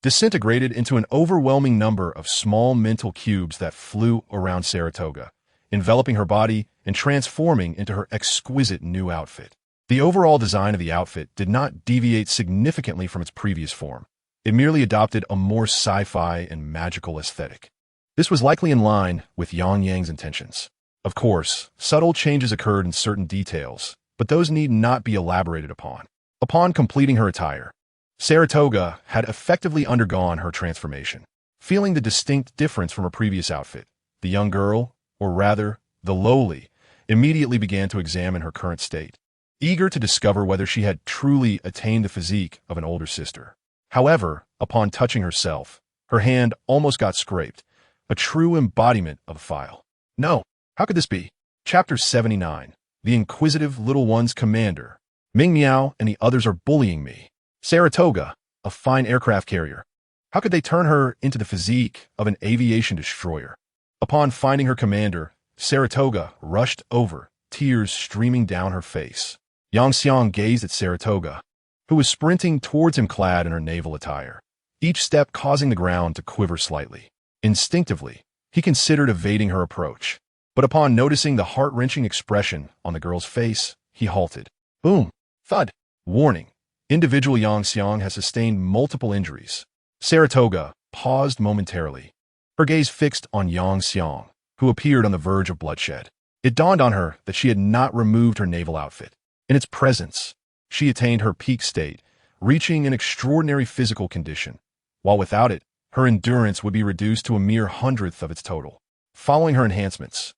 disintegrated into an overwhelming number of small mental cubes that flew around Saratoga, enveloping her body and transforming into her exquisite new outfit. The overall design of the outfit did not deviate significantly from its previous form. It merely adopted a more sci-fi and magical aesthetic. This was likely in line with Yang Yang's intentions. Of course, subtle changes occurred in certain details, but those need not be elaborated upon. Upon completing her attire, Saratoga had effectively undergone her transformation. Feeling the distinct difference from her previous outfit, the young girl, or rather, the lowly, immediately began to examine her current state, eager to discover whether she had truly attained the physique of an older sister. However, upon touching herself, her hand almost got scraped, a true embodiment of a File. No, how could this be? Chapter 79, The Inquisitive Little One's Commander. Ming Miao and the others are bullying me. Saratoga, a fine aircraft carrier. How could they turn her into the physique of an aviation destroyer? Upon finding her commander, Saratoga rushed over, tears streaming down her face. Yang Xiang gazed at Saratoga, who was sprinting towards him clad in her naval attire, each step causing the ground to quiver slightly. Instinctively, he considered evading her approach, but upon noticing the heart-wrenching expression on the girl's face, he halted. Boom! Thud. Warning. Individual Yang Xiang has sustained multiple injuries. Saratoga paused momentarily, her gaze fixed on Yang Xiang, who appeared on the verge of bloodshed. It dawned on her that she had not removed her naval outfit. In its presence, she attained her peak state, reaching an extraordinary physical condition, while without it, her endurance would be reduced to a mere hundredth of its total. Following her enhancements,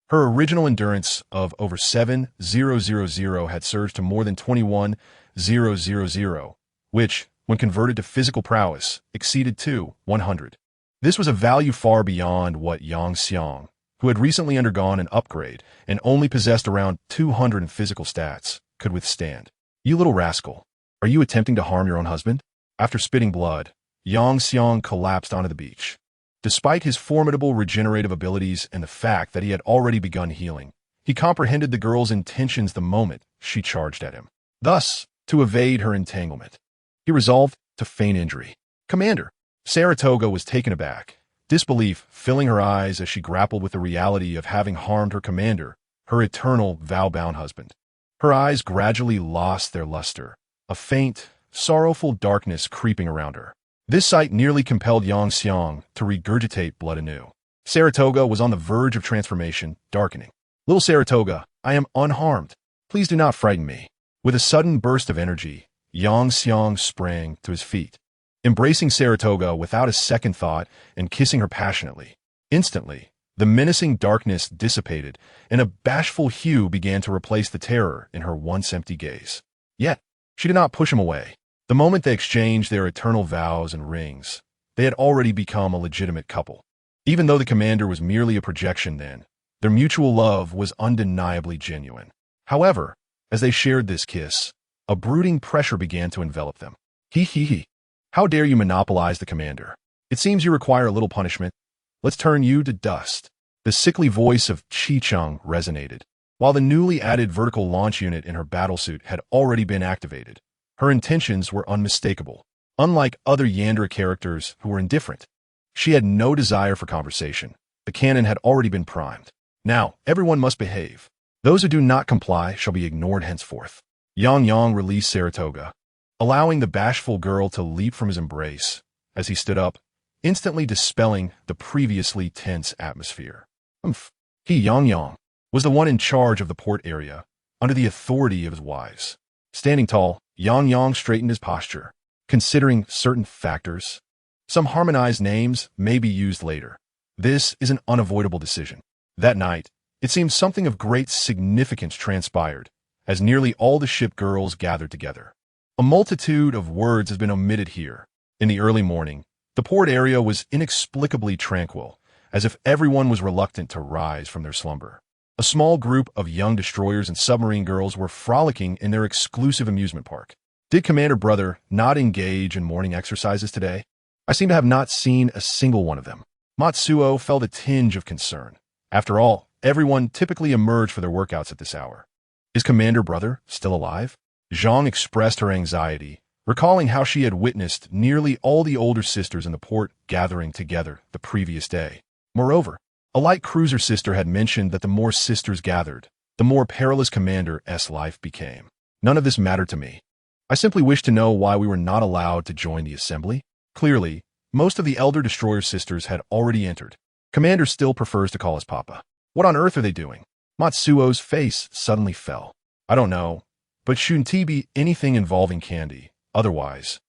her original endurance of over 7,000 had surged to more than 21,000, which, when converted to physical prowess, exceeded 100. This was a value far beyond what Yang Xiang, who had recently undergone an upgrade and only possessed around 200 in physical stats, could withstand. You little rascal, are you attempting to harm your own husband? After spitting blood, Yang Xiang collapsed onto the beach. Despite his formidable regenerative abilities and the fact that he had already begun healing, he comprehended the girl's intentions the moment she charged at him. Thus, to evade her entanglement, he resolved to feign injury. Commander, Saratoga was taken aback, disbelief filling her eyes as she grappled with the reality of having harmed her commander, her eternal vow-bound husband. Her eyes gradually lost their luster, a faint, sorrowful darkness creeping around her. This sight nearly compelled Yang Xiang to regurgitate blood anew. Saratoga was on the verge of transformation, darkening. Little Saratoga, I am unharmed. Please do not frighten me. With a sudden burst of energy, Yang Xiang sprang to his feet, embracing Saratoga without a second thought and kissing her passionately. Instantly, the menacing darkness dissipated, and a bashful hue began to replace the terror in her once empty gaze. Yet, she did not push him away. The moment they exchanged their eternal vows and rings, they had already become a legitimate couple. Even though the commander was merely a projection then, their mutual love was undeniably genuine. However, as they shared this kiss, a brooding pressure began to envelop them. He. How dare you monopolize the commander? It seems you require a little punishment. Let's turn you to dust. The sickly voice of Chi-Chung resonated. While the newly added vertical launch unit in her battlesuit had already been activated, her intentions were unmistakable. Unlike other Yandra characters who were indifferent, she had no desire for conversation. The cannon had already been primed. Now, everyone must behave. Those who do not comply shall be ignored henceforth. Yang released Saratoga, allowing the bashful girl to leap from his embrace as he stood up, instantly dispelling the previously tense atmosphere. Yang was the one in charge of the port area, under the authority of his wives. Standing tall, Yang straightened his posture, considering certain factors. Some harmonized names may be used later. This is an unavoidable decision. That night, it seems something of great significance transpired, as nearly all the shipgirls gathered together. A multitude of words has been omitted here. In the early morning, the port area was inexplicably tranquil, as if everyone was reluctant to rise from their slumber. A small group of young destroyers and submarine girls were frolicking in their exclusive amusement park. Did Commander Brother not engage in morning exercises today? I seem to have not seen a single one of them. Matsuo felt a tinge of concern. After all, everyone typically emerged for their workouts at this hour. Is Commander Brother still alive? Zhang expressed her anxiety, recalling how she had witnessed nearly all the older sisters in the port gathering together the previous day. Moreover, a light cruiser sister had mentioned that the more sisters gathered, the more perilous Commander's life became. None of this mattered to me. I simply wished to know why we were not allowed to join the assembly. Clearly, most of the elder destroyer sisters had already entered. Commander still prefers to call us Papa. What on earth are they doing? Matsuo's face suddenly fell. I don't know, but shouldn't he be anything involving candy? Otherwise,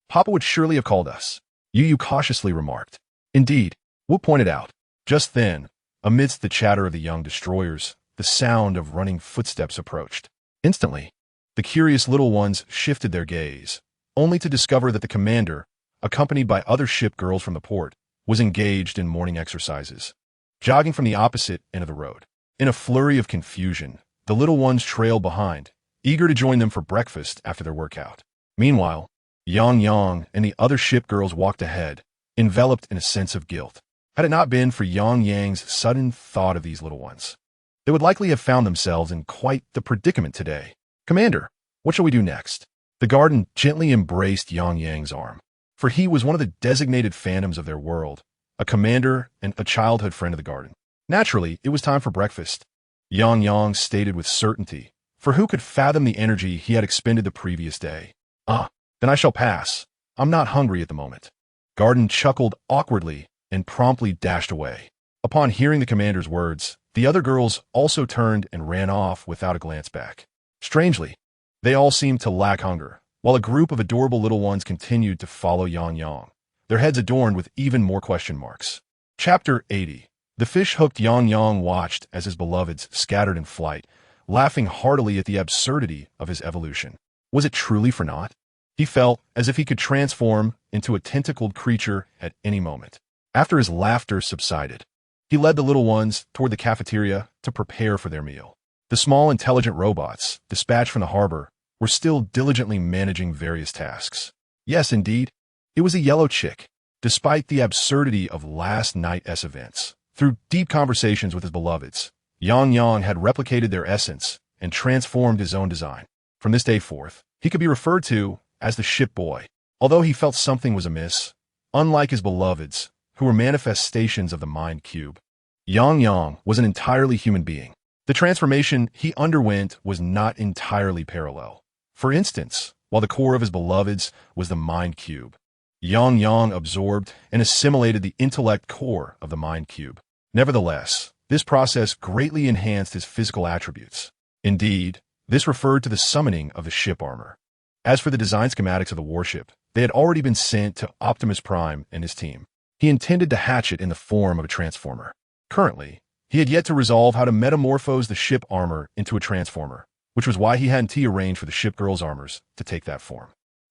Papa would surely have called us. Yu cautiously remarked. Indeed, Wu pointed out. Just then, amidst the chatter of the young destroyers, the sound of running footsteps approached. Instantly, the curious little ones shifted their gaze, only to discover that the commander, accompanied by other shipgirls from the port, was engaged in morning exercises, jogging from the opposite end of the road. In a flurry of confusion, the little ones trailed behind, eager to join them for breakfast after their workout. Meanwhile, Yang and the other shipgirls walked ahead, enveloped in a sense of guilt. Had it not been for Yang's sudden thought of these little ones, they would likely have found themselves in quite the predicament today. Commander, what shall we do next? The garden gently embraced Yang's arm, for he was one of the designated phantoms of their world, a commander and a childhood friend of the garden. Naturally, it was time for breakfast. Yang stated with certainty, for who could fathom the energy he had expended the previous day? Then I shall pass. I'm not hungry at the moment. Garden chuckled awkwardly and promptly dashed away. Upon hearing the commander's words, the other girls also turned and ran off without a glance back. Strangely, they all seemed to lack hunger, while a group of adorable little ones continued to follow Yang, their heads adorned with even more question marks. Chapter 80. The fish-hooked Yang watched as his beloveds scattered in flight, laughing heartily at the absurdity of his evolution. Was it truly for naught? He felt as if he could transform into a tentacled creature at any moment. After his laughter subsided, he led the little ones toward the cafeteria to prepare for their meal. The small, intelligent robots, dispatched from the harbor, were still diligently managing various tasks. Yes, indeed, it was a yellow chick. Despite the absurdity of last night's events, through deep conversations with his beloveds, Yang had replicated their essence and transformed his own design. From this day forth, he could be referred to as the ship boy. Although he felt something was amiss, unlike his beloveds, who were manifestations of the mind cube, Yang was an entirely human being. The transformation he underwent was not entirely parallel. For instance, while the core of his beloveds was the mind cube, Yang absorbed and assimilated the intellect core of the mind cube. Nevertheless, this process greatly enhanced his physical attributes. Indeed, this referred to the summoning of the ship armor. As for the design schematics of the warship, they had already been sent to Optimus Prime and his team. He intended to hatch it in the form of a transformer. Currently, he had yet to resolve how to metamorphose the ship armor into a transformer, which was why he hadn't arranged for the Shipgirls' armors to take that form.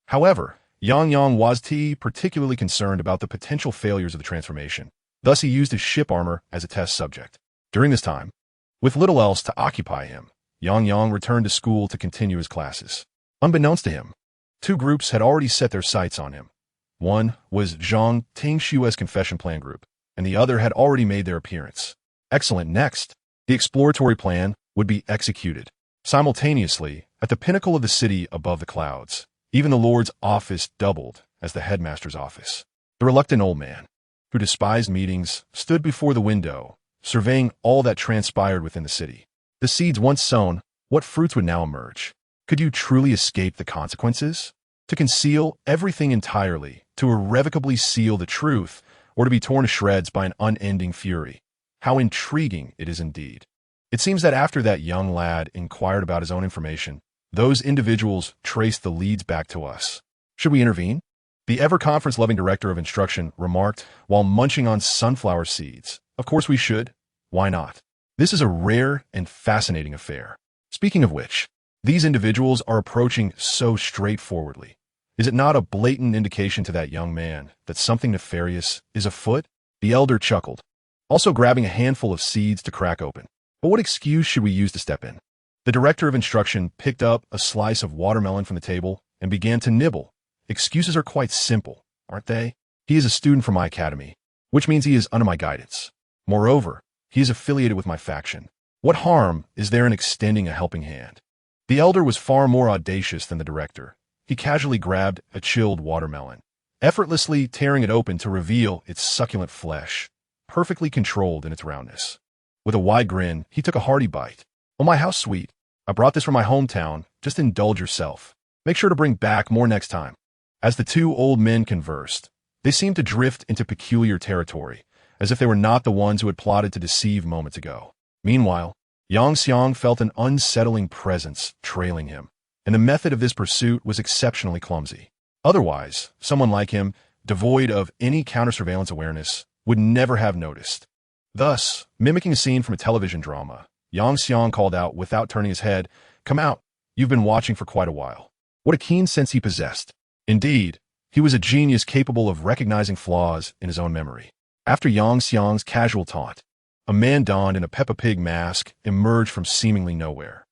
However, Yang was particularly concerned about the potential failures of the transformation. Thus, he used his ship armor as a test subject. During this time, with little else to occupy him, Yang returned to school to continue his classes. Unbeknownst to him, two groups had already set their sights on him. One was Zhang Tingshua's confession plan group, and the other had already made their appearance. Excellent. Next, the exploratory plan would be executed. Simultaneously, at the pinnacle of the city above the clouds, even the Lord's office doubled as the headmaster's office. The reluctant old man, who despised meetings, stood before the window, surveying all that transpired within the city. The seeds once sown, what fruits would now emerge? Could you truly escape the consequences? To conceal everything entirely, to irrevocably seal the truth, or to be torn to shreds by an unending fury. How intriguing it is indeed. It seems that after that young lad inquired about his own information, those individuals traced the leads back to us. Should we intervene? The ever-conference-loving director of instruction remarked while munching on sunflower seeds. Of course we should. Why not? This is a rare and fascinating affair. Speaking of which, these individuals are approaching so straightforwardly. Is it not a blatant indication to that young man that something nefarious is afoot? The elder chuckled, also grabbing a handful of seeds to crack open. But what excuse should we use to step in? The director of instruction picked up a slice of watermelon from the table and began to nibble. Excuses are quite simple, aren't they? He is a student from my academy, which means he is under my guidance. Moreover, he is affiliated with my faction. What harm is there in extending a helping hand? The elder was far more audacious than the director. He casually grabbed a chilled watermelon, effortlessly tearing it open to reveal its succulent flesh, perfectly controlled in its roundness. With a wide grin, he took a hearty bite. Oh my, how sweet. I brought this from my hometown. Just indulge yourself. Make sure to bring back more next time. As the two old men conversed, they seemed to drift into peculiar territory, as if they were not the ones who had plotted to deceive moments ago. Meanwhile, Yang felt an unsettling presence trailing him, and the method of this pursuit was exceptionally clumsy. Otherwise, someone like him, devoid of any counter-surveillance awareness, would never have noticed. Thus, mimicking a scene from a television drama, Yang called out without turning his head, "Come out, you've been watching for quite a while." What a keen sense he possessed. Indeed, he was a genius capable of recognizing flaws in his own memory. After Yang's casual taunt, a man donned in a Peppa Pig mask emerged from seemingly nowhere.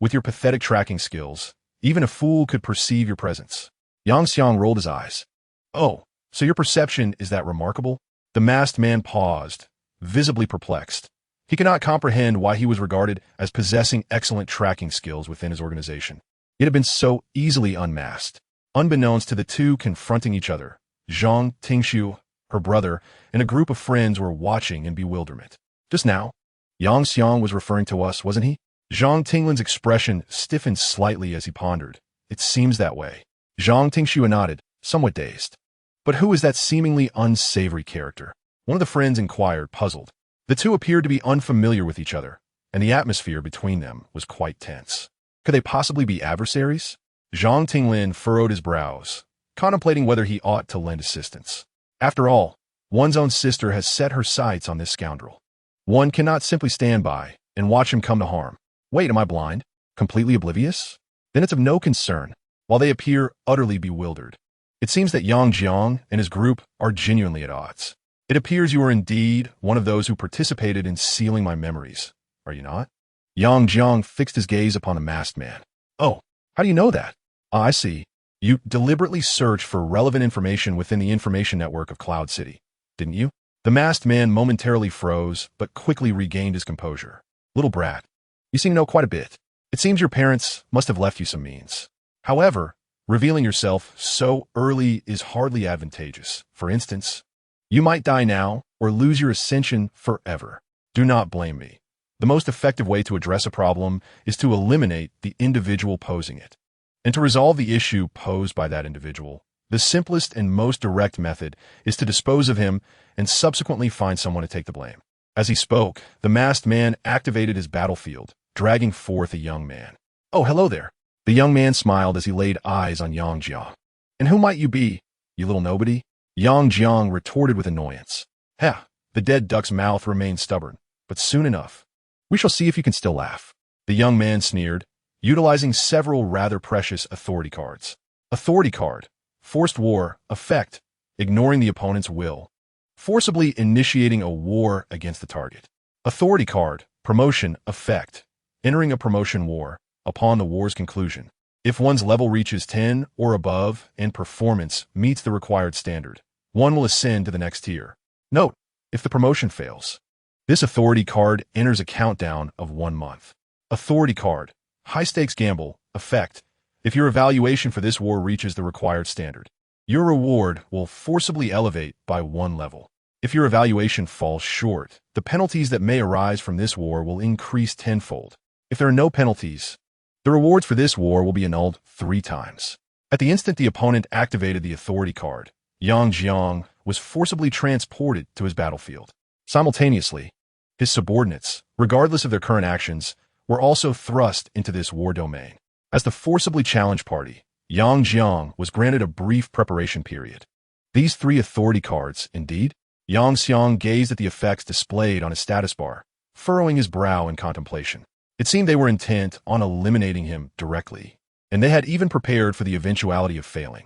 With your pathetic tracking skills, even a fool could perceive your presence. Yang rolled his eyes. Oh, so your perception is that remarkable? The masked man paused, visibly perplexed. He could not comprehend why he was regarded as possessing excellent tracking skills within his organization. It had been so easily unmasked. Unbeknownst to the two confronting each other, Zhang Tingshu, her brother, and a group of friends were watching in bewilderment. Just now, Yang was referring to us, wasn't he? Zhang Tinglin's expression stiffened slightly as he pondered. It seems that way. Zhang Tingxue nodded, somewhat dazed. But who is that seemingly unsavory character? One of the friends inquired, puzzled. The two appeared to be unfamiliar with each other, and the atmosphere between them was quite tense. Could they possibly be adversaries? Zhang Tinglin furrowed his brows, contemplating whether he ought to lend assistance. After all, one's own sister has set her sights on this scoundrel. One cannot simply stand by and watch him come to harm. Wait, am I blind? Completely oblivious? Then it's of no concern, while they appear utterly bewildered. It seems that Yang Jiang and his group are genuinely at odds. It appears you are indeed one of those who participated in sealing my memories, are you not? Yang Jiang fixed his gaze upon the masked man. Oh, how do you know that? Ah, I see. You deliberately searched for relevant information within the information network of Cloud City, didn't you? The masked man momentarily froze, but quickly regained his composure. Little brat, you seem to know quite a bit. It seems your parents must have left you some means. However, revealing yourself so early is hardly advantageous. For instance, you might die now or lose your ascension forever. Do not blame me. The most effective way to address a problem is to eliminate the individual posing it. And to resolve the issue posed by that individual, the simplest and most direct method is to dispose of him and subsequently find someone to take the blame. As he spoke, the masked man activated his battlefield, dragging forth a young man. Oh, hello there. The young man smiled as he laid eyes on Yang Jiang. And who might you be, you little nobody? Yang Jiang retorted with annoyance. Heh, the dead duck's mouth remained stubborn, but soon enough. We shall see if you can still laugh. The young man sneered, utilizing several rather precious authority cards. Authority card, forced war, effect, ignoring the opponent's will, forcibly initiating a war against the target. Authority card, promotion, effect, entering a promotion war, upon the war's conclusion. If one's level reaches 10 or above and performance meets the required standard, one will ascend to the next tier. Note, if the promotion fails, this authority card enters a countdown of 1 month. Authority card, high-stakes gamble, effect. If your evaluation for this war reaches the required standard, your reward will forcibly elevate by 1 level. If your evaluation falls short, the penalties that may arise from this war will increase tenfold. If there are no penalties, the rewards for this war will be annulled 3 times. At the instant the opponent activated the authority card, Yang Jiang was forcibly transported to his battlefield. Simultaneously, his subordinates, regardless of their current actions, were also thrust into this war domain. As the forcibly challenged party, Yang Jiang was granted a brief preparation period. These 3 authority cards, indeed? Yang Xiang gazed at the effects displayed on his status bar, furrowing his brow in contemplation. It seemed they were intent on eliminating him directly, and they had even prepared for the eventuality of failing.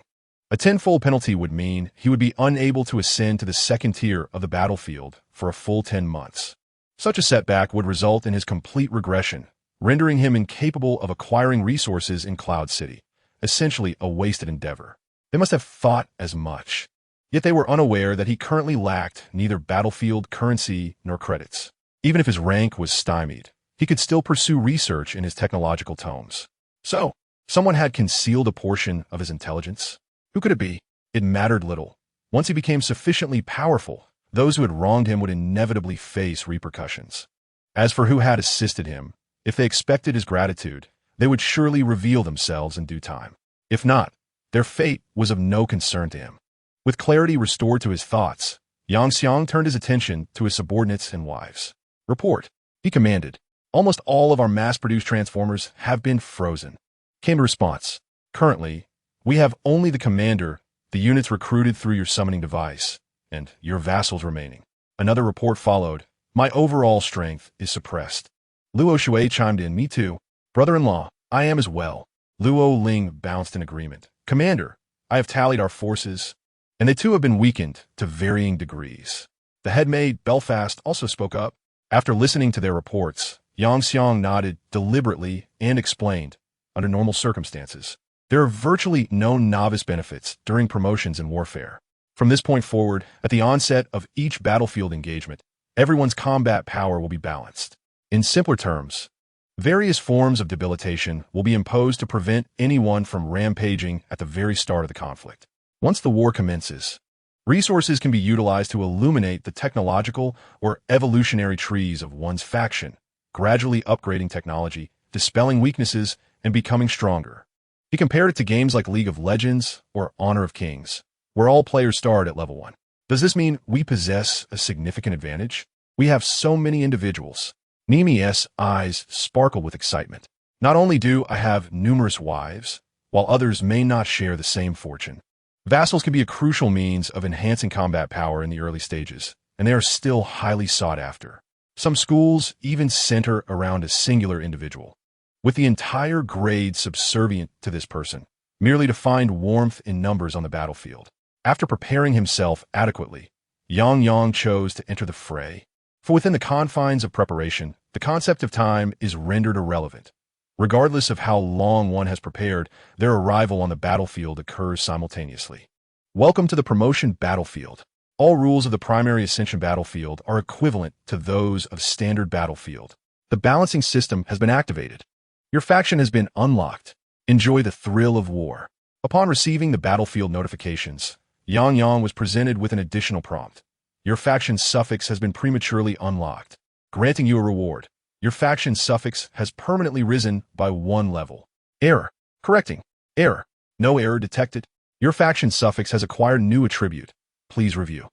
A 10-fold penalty would mean he would be unable to ascend to the 2nd tier of the battlefield for a full 10 months. Such a setback would result in his complete regression, rendering him incapable of acquiring resources in Cloud City, essentially a wasted endeavor. They must have thought as much. Yet they were unaware that he currently lacked neither battlefield currency nor credits. Even if his rank was stymied, he could still pursue research in his technological tomes. So, someone had concealed a portion of his intelligence. Who could it be? It mattered little. Once he became sufficiently powerful, those who had wronged him would inevitably face repercussions. As for who had assisted him, if they expected his gratitude, they would surely reveal themselves in due time. If not, their fate was of no concern to him. With clarity restored to his thoughts, Yang Xiang turned his attention to his subordinates and wives. Report, he commanded. Almost all of our mass-produced transformers have been frozen. Came a response. Currently, we have only the commander, the units recruited through your summoning device, and your vassals remaining. Another report followed. My overall strength is suppressed. Luo Shui chimed in. Me too. Brother-in-law, I am as well. Luo Ling bounced in agreement. Commander, I have tallied our forces, and they too have been weakened to varying degrees. The headmaid, Belfast, also spoke up. After listening to their reports, Yang Xiang nodded deliberately and explained, under normal circumstances, there are virtually no novice benefits during promotions in warfare. From this point forward, at the onset of each battlefield engagement, everyone's combat power will be balanced. In simpler terms, various forms of debilitation will be imposed to prevent anyone from rampaging at the very start of the conflict. Once the war commences, resources can be utilized to illuminate the technological or evolutionary trees of one's faction, gradually upgrading technology dispelling weaknesses and becoming stronger. He compared it to games like League of Legends or Honor of Kings, where all players start at level 1. Does this mean we possess a significant advantage? We have so many individuals. Nemi's eyes sparkle with excitement. Not only do I have numerous wives, while others may not share the same fortune. Vassals can be a crucial means of enhancing combat power in the early stages, and they are still highly sought after. Some schools even center around a singular individual, with the entire grade subservient to this person, merely to find warmth in numbers on the battlefield. After preparing himself adequately, Yang chose to enter the fray. For within the confines of preparation, the concept of time is rendered irrelevant. Regardless of how long one has prepared, their arrival on the battlefield occurs simultaneously. Welcome to the promotion battlefield. All rules of the primary ascension battlefield are equivalent to those of standard battlefield. The balancing system has been activated. Your faction has been unlocked. Enjoy the thrill of war. Upon receiving the battlefield notifications, Yang was presented with an additional prompt. Your faction's suffix has been prematurely unlocked, granting you a reward. Your faction's suffix has permanently risen by 1 level. Error. Correcting. Error. No error detected. Your faction's suffix has acquired new attribute. Please review.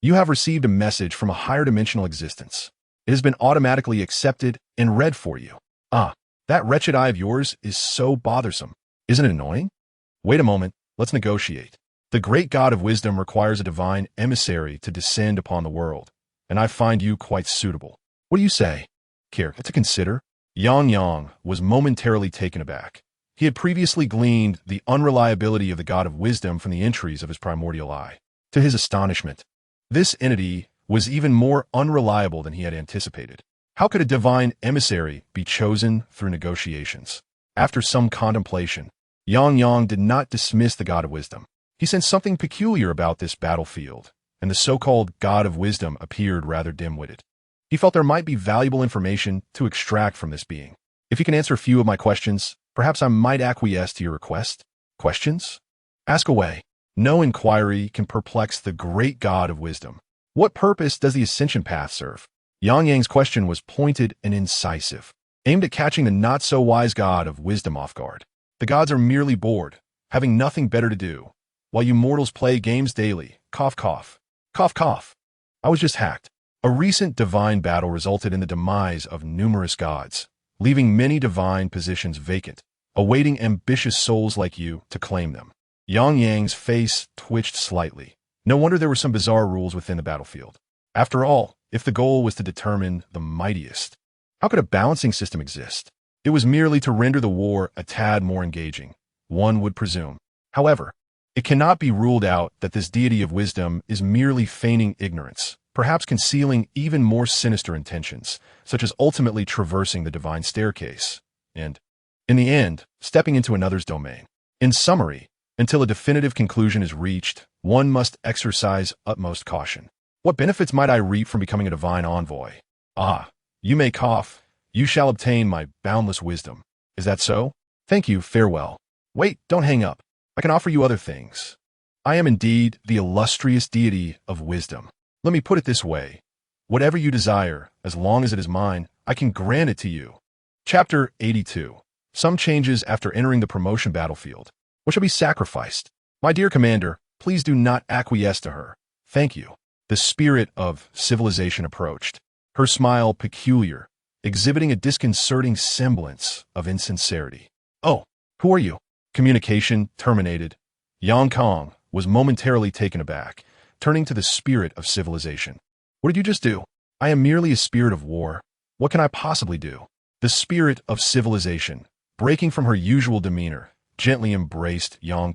You have received a message from a higher dimensional existence. It has been automatically accepted and read for you. That wretched eye of yours is so bothersome. Isn't it annoying? Wait a moment, let's negotiate. The great God of wisdom requires a divine emissary to descend upon the world, and I find you quite suitable. What do you say? Care to consider? Yang was momentarily taken aback. He had previously gleaned the unreliability of the God of wisdom from the entries of his primordial eye. To his astonishment, this entity was even more unreliable than he had anticipated. How could a divine emissary be chosen through negotiations? After some contemplation, Yang did not dismiss the God of wisdom. He sensed something peculiar about this battlefield, and the so-called God of wisdom appeared rather dim-witted. He felt there might be valuable information to extract from this being. If you can answer a few of my questions, perhaps I might acquiesce to your request. Questions? Ask away. No inquiry can perplex the great God of wisdom. What purpose does the ascension path serve? Yang's question was pointed and incisive, aimed at catching the not-so-wise God of wisdom off guard. The gods are merely bored, having nothing better to do, while you mortals play games daily. Cough, cough. Cough, cough. I was just hacked. A recent divine battle resulted in the demise of numerous gods, leaving many divine positions vacant, awaiting ambitious souls like you to claim them. Yang's face twitched slightly. No wonder there were some bizarre rules within the battlefield. After all, if the goal was to determine the mightiest, how could a balancing system exist? It was merely to render the war a tad more engaging, one would presume. However, it cannot be ruled out that this deity of wisdom is merely feigning ignorance, perhaps concealing even more sinister intentions, such as ultimately traversing the divine staircase, and, in the end, stepping into another's domain. In summary, until a definitive conclusion is reached, one must exercise utmost caution. What benefits might I reap from becoming a divine envoy? You may cough. You shall obtain my boundless wisdom. Is that so? Thank you, farewell. Wait, don't hang up. I can offer you other things. I am indeed the illustrious deity of wisdom. Let me put it this way. Whatever you desire, as long as it is mine, I can grant it to you. Chapter 82. Some changes after entering the promotion battlefield. What shall be sacrificed? My dear commander, please do not acquiesce to her. Thank you. The spirit of civilization approached, her smile peculiar, exhibiting a disconcerting semblance of insincerity. Oh, who are you? Communication terminated. Yang was momentarily taken aback, turning to the spirit of civilization. What did you just do? I am merely a spirit of war. What can I possibly do? The spirit of civilization, breaking from her usual demeanor, gently embraced Yang.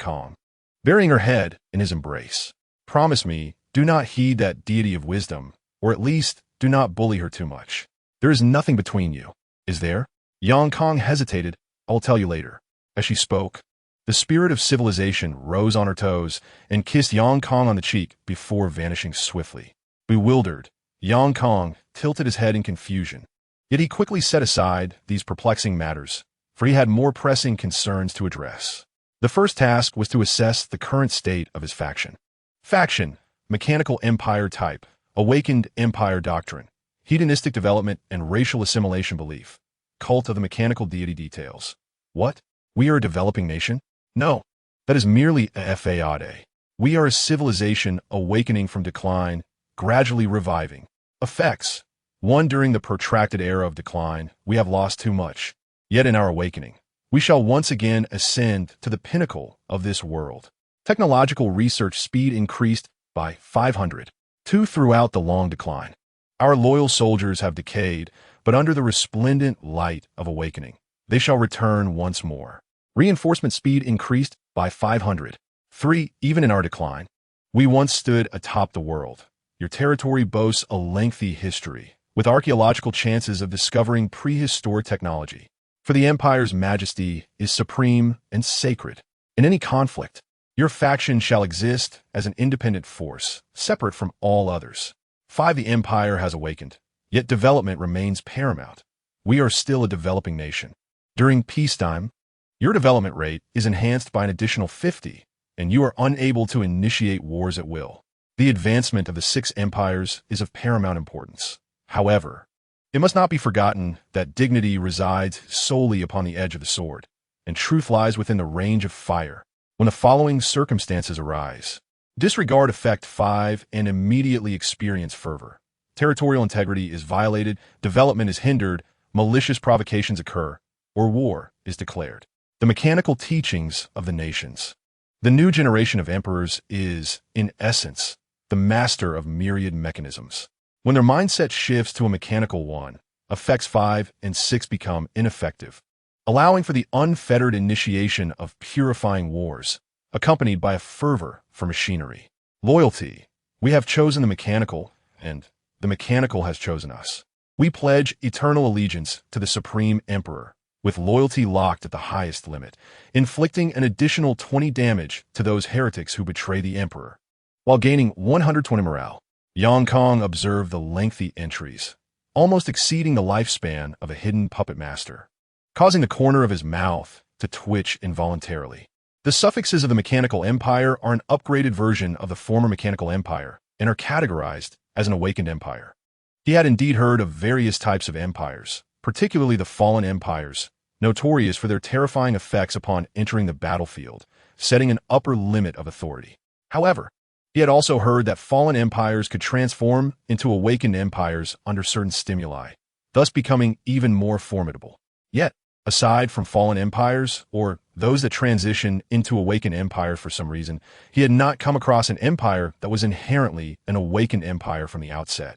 Burying her head in his embrace. Promise me, do not heed that deity of wisdom, or at least do not bully her too much. There is nothing between you. Is there? Yang hesitated. I will tell you later. As she spoke, the spirit of civilization rose on her toes and kissed Yang on the cheek before vanishing swiftly. Bewildered, Yang tilted his head in confusion. Yet he quickly set aside these perplexing matters, for he had more pressing concerns to address. The first task was to assess the current state of his faction. Faction, mechanical empire type, awakened empire doctrine, hedonistic development and racial assimilation belief. cult of the mechanical deity details. What? We are a developing nation? No. That is merely a fade. We are a civilization awakening from decline, gradually reviving. Effects. 1. During the protracted era of decline, we have lost too much. Yet in our awakening, we shall once again ascend to the pinnacle of this world. Technological research speed increased by 500. 2. Throughout the long decline, our loyal soldiers have decayed, but under the resplendent light of awakening, they shall return once more. Reinforcement speed increased by 500. 3. Even in our decline, we once stood atop the world. Your territory boasts a lengthy history, with archaeological chances of discovering prehistoric technology. For the Empire's majesty is supreme and sacred. In any conflict, your faction shall exist as an independent force, separate from all others. 5. The Empire has awakened, yet development remains paramount. We are still a developing nation. During peacetime, your development rate is enhanced by an additional 50, and you are unable to initiate wars at will. The advancement of the 6 empires is of paramount importance. However, it must not be forgotten that dignity resides solely upon the edge of the sword, and truth lies within the range of fire. When the following circumstances arise, disregard effect 5 and immediately experience fervor. Territorial integrity is violated, development is hindered, malicious provocations occur, or war is declared. The mechanical teachings of the nations. The new generation of emperors is, in essence, the master of myriad mechanisms. When their mindset shifts to a mechanical one, effects 5 and 6 become ineffective, allowing for the unfettered initiation of purifying wars, accompanied by a fervor for machinery. Loyalty. We have chosen the mechanical, and the mechanical has chosen us. We pledge eternal allegiance to the Supreme Emperor, with loyalty locked at the highest limit, inflicting an additional 20 damage to those heretics who betray the Emperor. While gaining 120 morale, Yang Kong observed the lengthy entries, almost exceeding the lifespan of a hidden puppet master, causing the corner of his mouth to twitch involuntarily. The suffixes of the Mechanical Empire are an upgraded version of the former Mechanical Empire and are categorized as an awakened empire. He had indeed heard of various types of empires, particularly the fallen empires, notorious for their terrifying effects upon entering the battlefield, setting an upper limit of authority. However, he had also heard that fallen empires could transform into awakened empires under certain stimuli, thus becoming even more formidable. Yet, aside from fallen empires, or those that transition into awakened empires for some reason, he had not come across an empire that was inherently an awakened empire from the outset.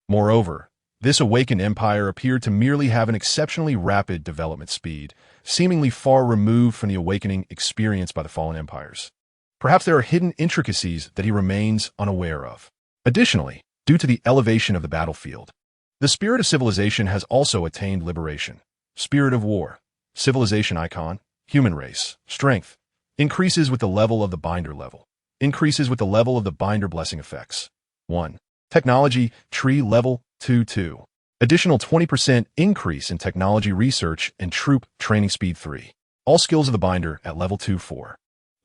Moreover, this awakened empire appeared to merely have an exceptionally rapid development speed, seemingly far removed from the awakening experienced by the fallen empires. Perhaps there are hidden intricacies that he remains unaware of. Additionally, due to the elevation of the battlefield, the spirit of civilization has also attained liberation. Spirit of war, civilization icon, human race, strength, increases with the level of the binder level, increases with the level of the binder blessing effects. 1. Technology, tree level, 2. Additional 20% increase in technology research and troop training speed 3. All skills of the binder at level 2, 4.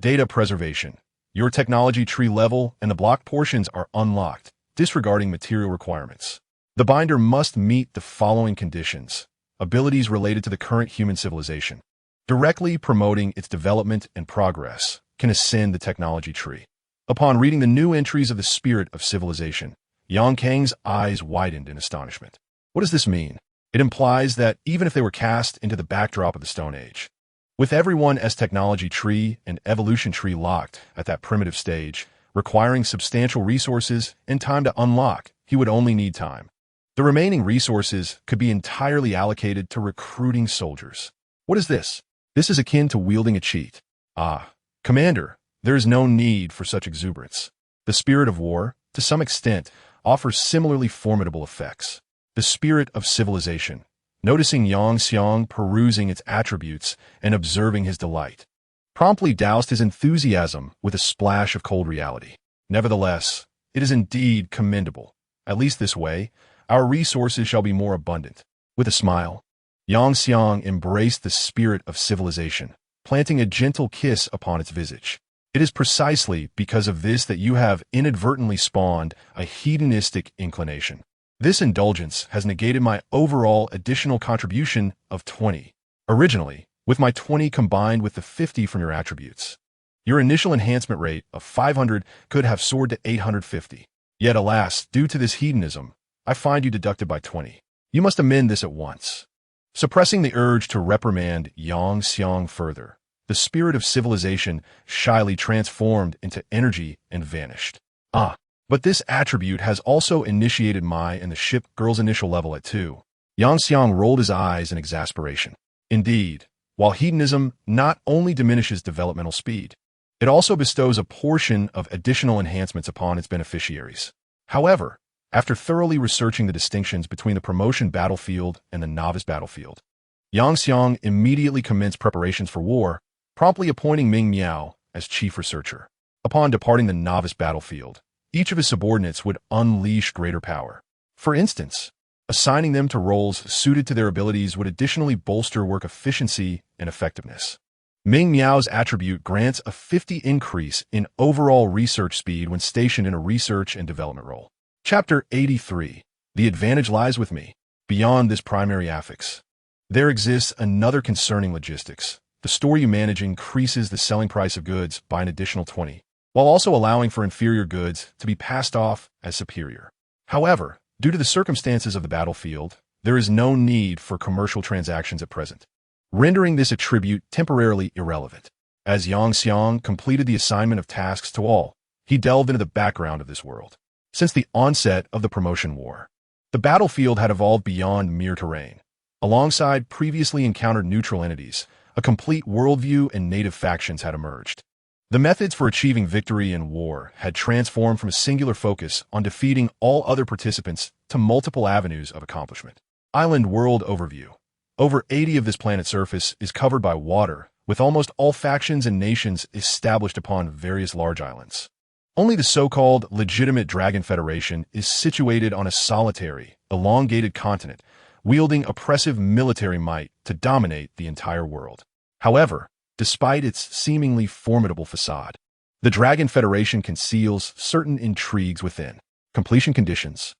Data preservation. Your technology tree level and the block portions are unlocked, disregarding material requirements. The binder must meet the following conditions. Abilities related to the current human civilization. Directly promoting its development and progress can ascend the technology tree. Upon reading the new entries of the spirit of civilization, Yang Kang's eyes widened in astonishment. What does this mean? It implies that even if they were cast into the backdrop of the Stone Age, with everyone as technology tree and evolution tree locked at that primitive stage, requiring substantial resources and time to unlock, he would only need time. The remaining resources could be entirely allocated to recruiting soldiers. What is this? This is akin to wielding a cheat. Commander, there is no need for such exuberance. The spirit of war, to some extent, offers similarly formidable effects. The spirit of civilization, noticing Yang Xiang perusing its attributes and observing his delight, promptly doused his enthusiasm with a splash of cold reality. Nevertheless, it is indeed commendable. At least this way, our resources shall be more abundant. With a smile, Yang Xiang embraced the spirit of civilization, planting a gentle kiss upon its visage. It is precisely because of this that you have inadvertently spawned a hedonistic inclination. This indulgence has negated my overall additional contribution of 20. Originally, with my 20 combined with the 50 from your attributes, your initial enhancement rate of 500 could have soared to 850. Yet alas, due to this hedonism, I find you deducted by 20. You must amend this at once. Suppressing the urge to reprimand Yang Xiang further, the spirit of civilization shyly transformed into energy and vanished. But this attribute has also initiated my and the ship girl's initial level at 2. Yang Xiang rolled his eyes in exasperation. Indeed, while hedonism not only diminishes developmental speed, it also bestows a portion of additional enhancements upon its beneficiaries. However, after thoroughly researching the distinctions between the promotion battlefield and the novice battlefield, Yang Xiang immediately commenced preparations for war, promptly appointing Ming Miao as chief researcher. Upon departing the novice battlefield, each of his subordinates would unleash greater power. For instance, assigning them to roles suited to their abilities would additionally bolster work efficiency and effectiveness. Ming Miao's attribute grants a 50 increase in overall research speed when stationed in a research and development role. Chapter 83. The advantage lies with me. Beyond this primary affix, there exists another concerning logistics. The store you manage increases the selling price of goods by an additional 20, while also allowing for inferior goods to be passed off as superior. However, due to the circumstances of the battlefield, there is no need for commercial transactions at present, rendering this attribute temporarily irrelevant. As Yang Xiang completed the assignment of tasks to all, he delved into the background of this world. Since the onset of the promotion war, the battlefield had evolved beyond mere terrain. Alongside previously encountered neutral entities, a complete worldview and native factions had emerged. The methods for achieving victory in war had transformed from a singular focus on defeating all other participants to multiple avenues of accomplishment. Island World Overview. Over 80 of this planet's surface is covered by water, with almost all factions and nations established upon various large islands. Only the so-called legitimate Dragon Federation is situated on a solitary, elongated continent, wielding oppressive military might to dominate the entire world. However, despite its seemingly formidable facade, the Dragon Federation conceals certain intrigues within. Completion conditions.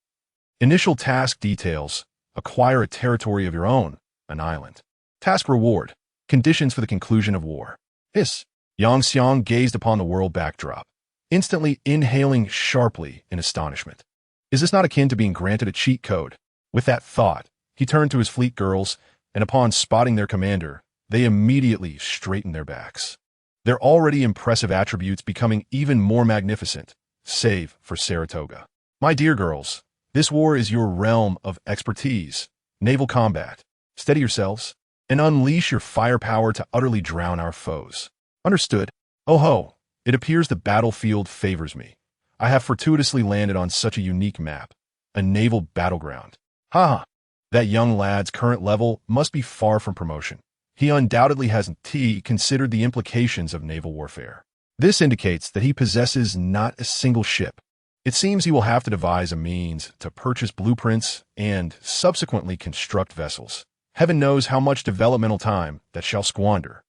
Initial task details. Acquire a territory of your own, an island. Task reward. Conditions for the conclusion of war. Yang Xiang gazed upon the world backdrop, instantly inhaling sharply in astonishment. Is this not akin to being granted a cheat code? With that thought, he turned to his fleet girls, and upon spotting their commander, they immediately straightened their backs. Their already impressive attributes becoming even more magnificent, save for Saratoga. My dear girls, this war is your realm of expertise, naval combat. Steady yourselves, and unleash your firepower to utterly drown our foes. Understood? Oh ho, it appears the battlefield favors me. I have fortuitously landed on such a unique map, a naval battleground. Ha! That young lad's current level must be far from promotion. He undoubtedly hasn't considered the implications of naval warfare. This indicates that he possesses not a single ship. It seems he will have to devise a means to purchase blueprints and subsequently construct vessels. Heaven knows how much developmental time that shall squander.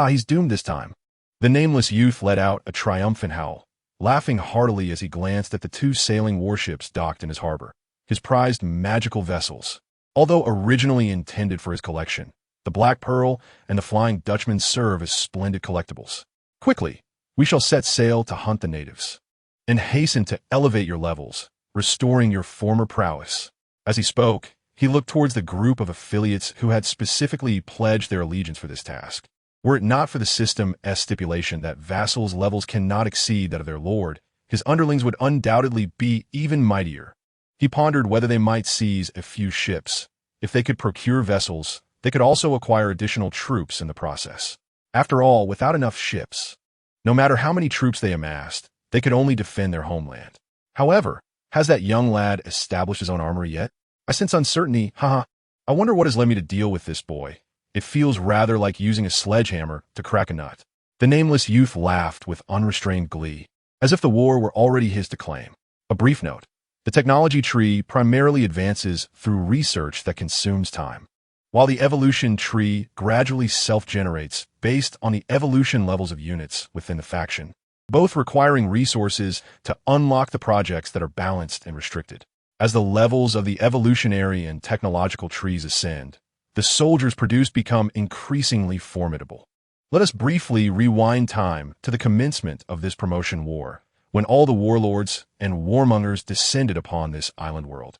He's doomed this time. The nameless youth let out a triumphant howl, laughing heartily as he glanced at the 2 sailing warships docked in his harbor, his prized magical vessels. Although originally intended for his collection, the Black Pearl and the Flying Dutchman serve as splendid collectibles. Quickly, we shall set sail to hunt the natives, and hasten to elevate your levels, restoring your former prowess. As he spoke, he looked towards the group of affiliates who had specifically pledged their allegiance for this task. Were it not for the system's stipulation that vassals' levels cannot exceed that of their lord, his underlings would undoubtedly be even mightier. He pondered whether they might seize a few ships. If they could procure vessels, they could also acquire additional troops in the process. After all, without enough ships, no matter how many troops they amassed, they could only defend their homeland. However, has that young lad established his own armory yet? I sense uncertainty. I wonder what has led me to deal with this boy. It feels rather like using a sledgehammer to crack a nut. The nameless youth laughed with unrestrained glee, as if the war were already his to claim. A brief note. The technology tree primarily advances through research that consumes time, while the evolution tree gradually self-generates based on the evolution levels of units within the faction, both requiring resources to unlock the projects that are balanced and restricted. As the levels of the evolutionary and technological trees ascend, the soldiers produced become increasingly formidable. Let us briefly rewind time to the commencement of this promotion war, when all the warlords and warmongers descended upon this island world.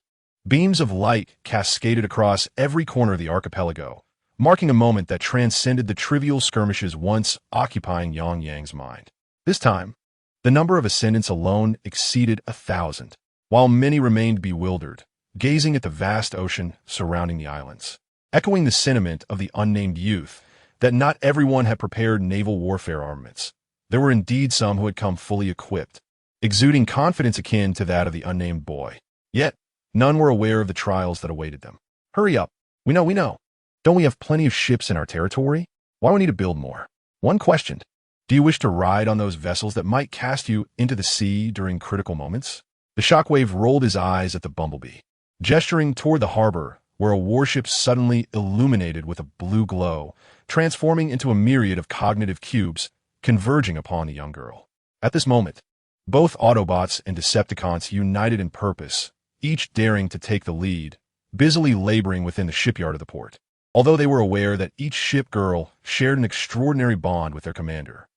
Beams of light cascaded across every corner of the archipelago, marking a moment that transcended the trivial skirmishes once occupying Yang Yang's mind. This time, the number of ascendants alone exceeded 1,000, while many remained bewildered, gazing at the vast ocean surrounding the islands, echoing the sentiment of the unnamed youth that not everyone had prepared naval warfare armaments. There were indeed some who had come fully equipped, exuding confidence akin to that of the unnamed boy. Yet, none were aware of the trials that awaited them. Hurry up. We know. Don't we have plenty of ships in our territory? Why do we need to build more? One questioned. Do you wish to ride on those vessels that might cast you into the sea during critical moments? The shockwave rolled his eyes at the bumblebee, gesturing toward the harbor, where a warship suddenly illuminated with a blue glow, transforming into a myriad of cognitive cubes converging upon the young girl. At this moment, both Autobots and Decepticons united in purpose, each daring to take the lead, busily laboring within the shipyard of the port. Although they were aware that each shipgirl shared an extraordinary bond with their commander,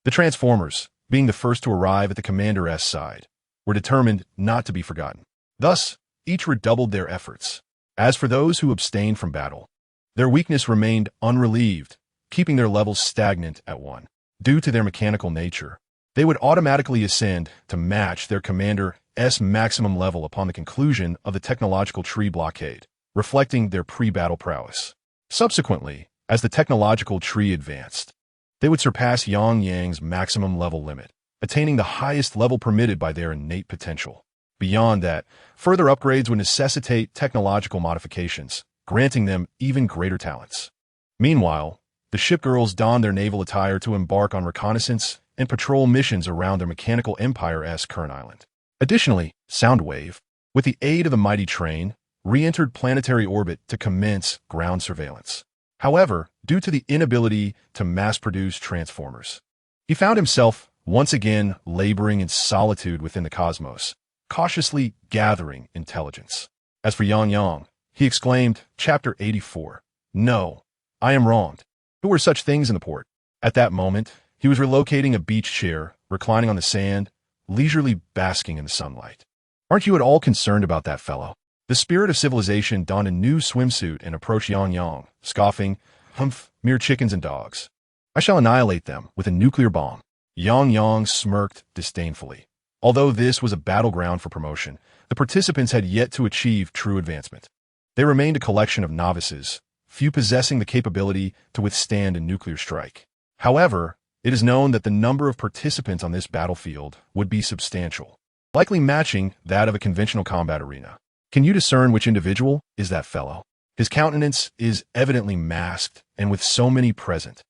the Transformers, being the first to arrive at the commander's side, were determined not to be forgotten. Thus, each redoubled their efforts. As for those who abstained from battle, their weakness remained unrelieved, keeping their levels stagnant at 1. Due to their mechanical nature, they would automatically ascend to match their commander's maximum level upon the conclusion of the technological tree blockade, reflecting their pre-battle prowess. Subsequently, as the technological tree advanced, they would surpass Yang Yang's maximum level limit, attaining the highest level permitted by their innate potential. Beyond that, further upgrades would necessitate technological modifications, granting them even greater talents. Meanwhile, the shipgirls donned their naval attire to embark on reconnaissance and patrol missions around their mechanical empire's current island. Additionally, Soundwave, with the aid of the mighty train, re-entered planetary orbit to commence ground surveillance. However, due to the inability to mass-produce transformers, he found himself once again laboring in solitude within the cosmos, cautiously gathering intelligence. As for Yang Yang, he exclaimed, Chapter 84, No, I am wronged. Who were such things in the port? At that moment, he was relocating a beach chair, reclining on the sand, leisurely basking in the sunlight. Aren't you at all concerned about that fellow? The spirit of civilization donned a new swimsuit and approached Yang Yang, scoffing, Humph, mere chickens and dogs. I shall annihilate them with a nuclear bomb. Yang Yang smirked disdainfully. Although this was a battleground for promotion, the participants had yet to achieve true advancement. They remained a collection of novices, few possessing the capability to withstand a nuclear strike. However, it is known that the number of participants on this battlefield would be substantial, likely matching that of a conventional combat arena. Can you discern which individual is that fellow? His countenance is evidently masked, and with so many present,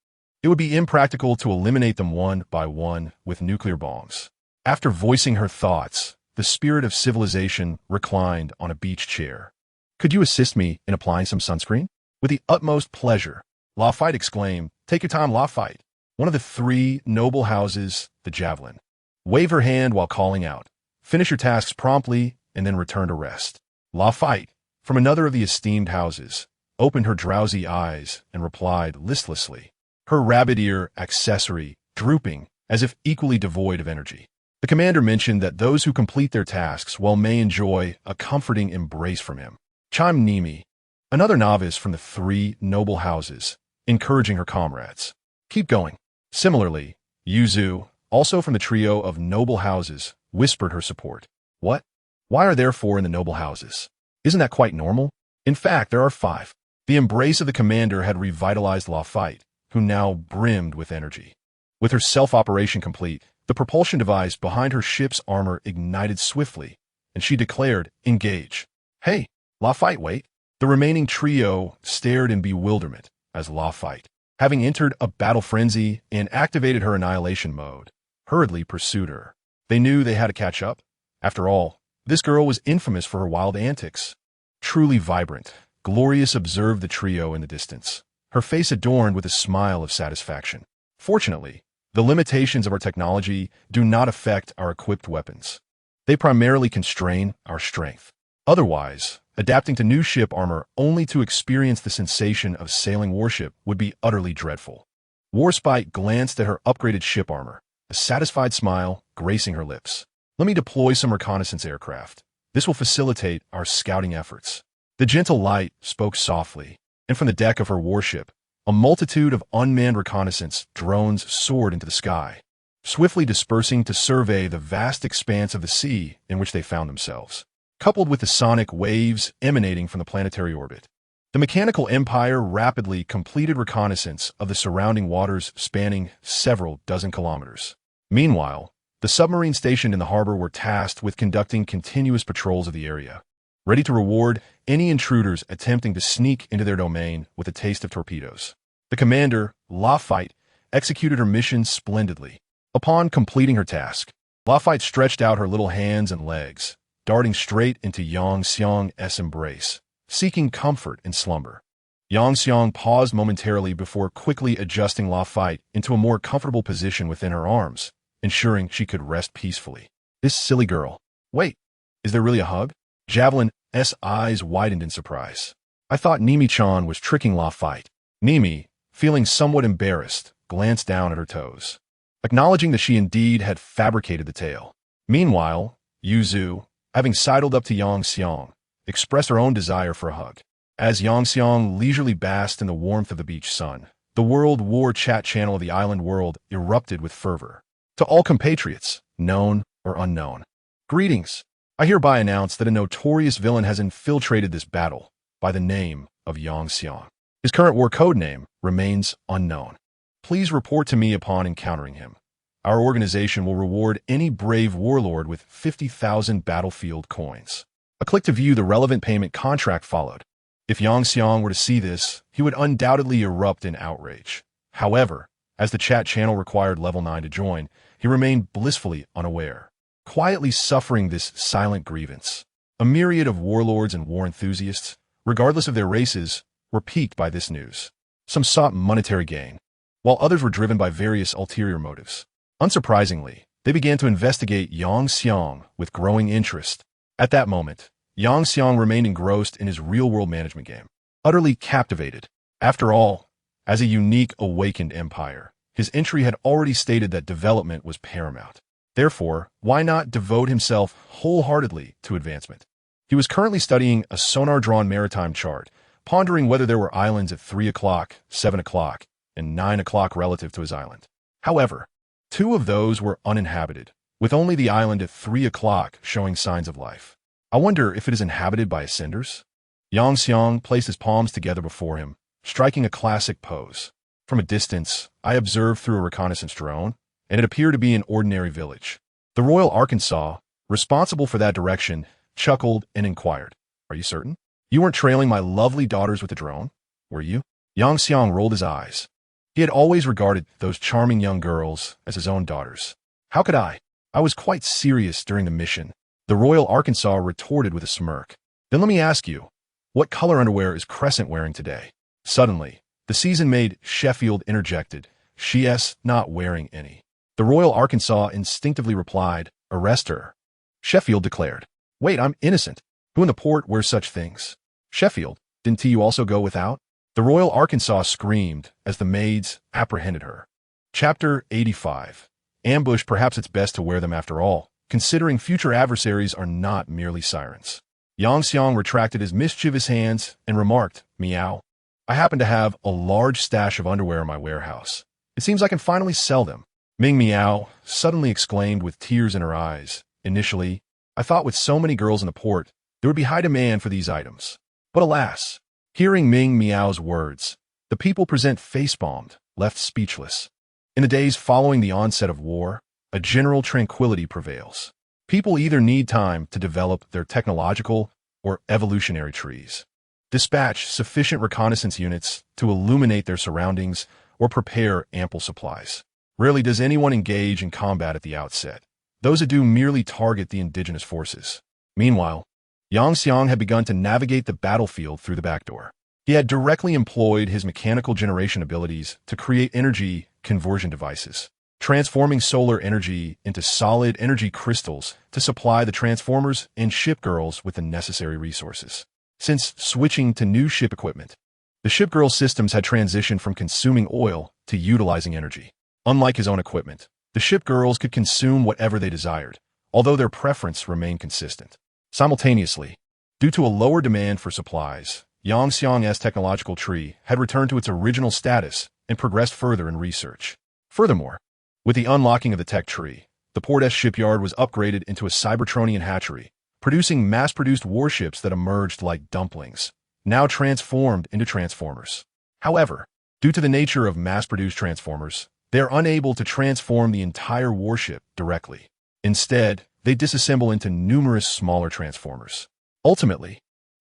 it would be impractical to eliminate them one by one with nuclear bombs. After voicing her thoughts, the spirit of civilization reclined on a beach chair. Could you assist me in applying some sunscreen? With the utmost pleasure, Lafayette exclaimed, Take your time, Lafayette. One of the 3 noble houses, the Javelin. Wave her hand while calling out. Finish your tasks promptly and then return to rest. Lafayette, from another of the esteemed houses, opened her drowsy eyes and replied listlessly, her rabbit ear accessory drooping as if equally devoid of energy. The commander mentioned that those who complete their tasks well may enjoy a comforting embrace from him. Chimed Nimi, another novice from the 3 noble houses, encouraging her comrades. Keep going. Similarly, Yuzu, also from the trio of noble houses, whispered her support. What? Why are there 4 in the noble houses? Isn't that quite normal? In fact, there are 5. The embrace of the commander had revitalized Lafayette, who now brimmed with energy. With her self-operation complete, the propulsion device behind her ship's armor ignited swiftly, and she declared, Engage. Hey, Lafayette, wait. The remaining trio stared in bewilderment as Lafayette, having entered a battle frenzy and activated her annihilation mode, hurriedly pursued her. They knew they had to catch up. After all, this girl was infamous for her wild antics. Truly vibrant, Glorious observed the trio in the distance, her face adorned with a smile of satisfaction. Fortunately, the limitations of our technology do not affect our equipped weapons. They primarily constrain our strength. Otherwise, adapting to new ship armor only to experience the sensation of sailing warship would be utterly dreadful. Warspite glanced at her upgraded ship armor, a satisfied smile gracing her lips. Let me deploy some reconnaissance aircraft. This will facilitate our scouting efforts. The gentle light spoke softly, and from the deck of her warship, a multitude of unmanned reconnaissance drones soared into the sky, swiftly dispersing to survey the vast expanse of the sea in which they found themselves, coupled with the sonic waves emanating from the planetary orbit. The mechanical empire rapidly completed reconnaissance of the surrounding waters spanning several dozen kilometers. Meanwhile, the submarines stationed in the harbor were tasked with conducting continuous patrols of the area, ready to reward any intruders attempting to sneak into their domain with a taste of torpedoes. The commander, Lafitte, executed her mission splendidly. Upon completing her task, Lafitte stretched out her little hands and legs, darting straight into Yang Xiang's embrace, seeking comfort in slumber. Yang Xiang paused momentarily before quickly adjusting Lafitte into a more comfortable position within her arms, ensuring she could rest peacefully. This silly girl. Wait, is there really a hug? Javelin's eyes widened in surprise. I thought Nimi-chan was tricking Lafitte. Nimi, feeling somewhat embarrassed, glanced down at her toes, acknowledging that she indeed had fabricated the tale. Meanwhile, Yuzu, having sidled up to Yang Xiang, expressed her own desire for a hug. As Yang Xiang leisurely basked in the warmth of the beach sun, the World War chat channel of the island world erupted with fervor. To all compatriots, known or unknown, greetings. I hereby announce that a notorious villain has infiltrated this battle by the name of Yang Xiang. His current war code name remains unknown. Please report to me upon encountering him. Our organization will reward any brave warlord with 50,000 battlefield coins. A click to view the relevant payment contract followed. If Yang Xiang were to see this, he would undoubtedly erupt in outrage. However, as the chat channel required level 9 to join, he remained blissfully unaware, quietly suffering this silent grievance. A myriad of warlords and war enthusiasts, regardless of their races, were piqued by this news. Some sought monetary gain, while others were driven by various ulterior motives. Unsurprisingly, they began to investigate Yang Xiang with growing interest. At that moment, Yang Xiang remained engrossed in his real-world management game, utterly captivated. After all, as a unique awakened empire, his entry had already stated that development was paramount. Therefore, why not devote himself wholeheartedly to advancement? He was currently studying a sonar-drawn maritime chart, pondering whether there were islands at 3 o'clock, 7 o'clock, and 9 o'clock relative to his island. However, 2 of those were uninhabited, with only the island at 3 o'clock showing signs of life. I wonder if it is inhabited by ascenders? Yang Xiang placed his palms together before him, striking a classic pose. From a distance, I observed through a reconnaissance drone, and it appeared to be an ordinary village. The Royal Arkansas, responsible for that direction, chuckled and inquired, "Are you certain? You weren't trailing my lovely daughters with the drone, were you?" Yang Xiang rolled his eyes. He had always regarded those charming young girls as his own daughters. How could I? I was quite serious during the mission. The Royal Arkansas retorted with a smirk. Then let me ask you, what color underwear is Crescent wearing today? Suddenly, the season-maid Sheffield interjected, "She's not wearing any." The Royal Arkansas instinctively replied, "Arrest her." Sheffield declared, "Wait, I'm innocent. Who in the port wears such things?" Sheffield, didn't you also go without? The Royal Arkansas screamed as the maids apprehended her. Chapter 85. Ambush. Perhaps it's best to wear them after all, considering future adversaries are not merely sirens. Yang Xiang retracted his mischievous hands and remarked, "Meow. I happen to have a large stash of underwear in my warehouse. It seems I can finally sell them." Ming Meow suddenly exclaimed with tears in her eyes. "Initially, I thought with so many girls in the port, there would be high demand for these items. But alas." Hearing Ming Meow's words, the people present face-palmed, left speechless. In the days following the onset of war, a general tranquility prevails. People either need time to develop their technological or evolutionary trees, dispatch sufficient reconnaissance units to illuminate their surroundings, or prepare ample supplies. Rarely does anyone engage in combat at the outset. Those who do merely target the indigenous forces. Meanwhile, Yang Xiang had begun to navigate the battlefield through the back door. He had directly employed his mechanical generation abilities to create energy conversion devices, transforming solar energy into solid energy crystals to supply the transformers and shipgirls with the necessary resources. Since switching to new ship equipment, the shipgirl systems had transitioned from consuming oil to utilizing energy. Unlike his own equipment, the shipgirls could consume whatever they desired, although their preference remained consistent. Simultaneously, due to a lower demand for supplies, Yangxiang's technological tree had returned to its original status and progressed further in research. Furthermore, with the unlocking of the tech tree, the Port shipyard was upgraded into a Cybertronian hatchery, producing mass-produced warships that emerged like dumplings, now transformed into transformers. However, due to the nature of mass-produced transformers, they are unable to transform the entire warship directly. Instead, they disassemble into numerous smaller transformers. Ultimately,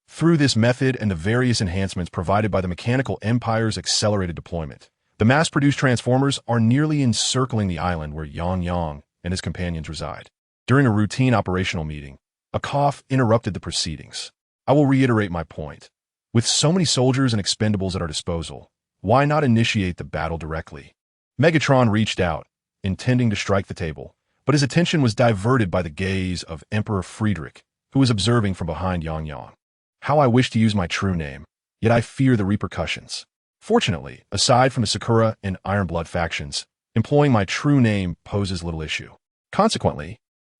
through this method and the various enhancements provided by the Mechanical Empire's accelerated deployment, the mass-produced transformers are nearly encircling the island where Yang and his companions reside. During a routine operational meeting, a cough interrupted the proceedings. I will reiterate my point. With so many soldiers and expendables at our disposal, why not initiate the battle directly? Megatron reached out, intending to strike the table, but his attention was diverted by the gaze of Emperor Friedrich, who was observing from behind Yang. How I wish to use my true name, yet I fear the repercussions. Fortunately, aside from the Sakura and Ironblood factions, employing my true name poses little issue. Consequently,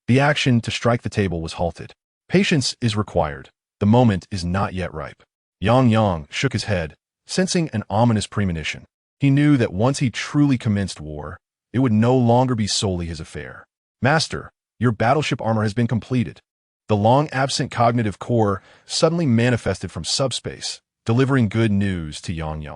the action to strike the table was halted. Patience is required. The moment is not yet ripe. Yang shook his head, sensing an ominous premonition. He knew that once he truly commenced war, it would no longer be solely his affair. Master, your battleship armor has been completed. The long-absent cognitive core suddenly manifested from subspace, delivering good news to Yang.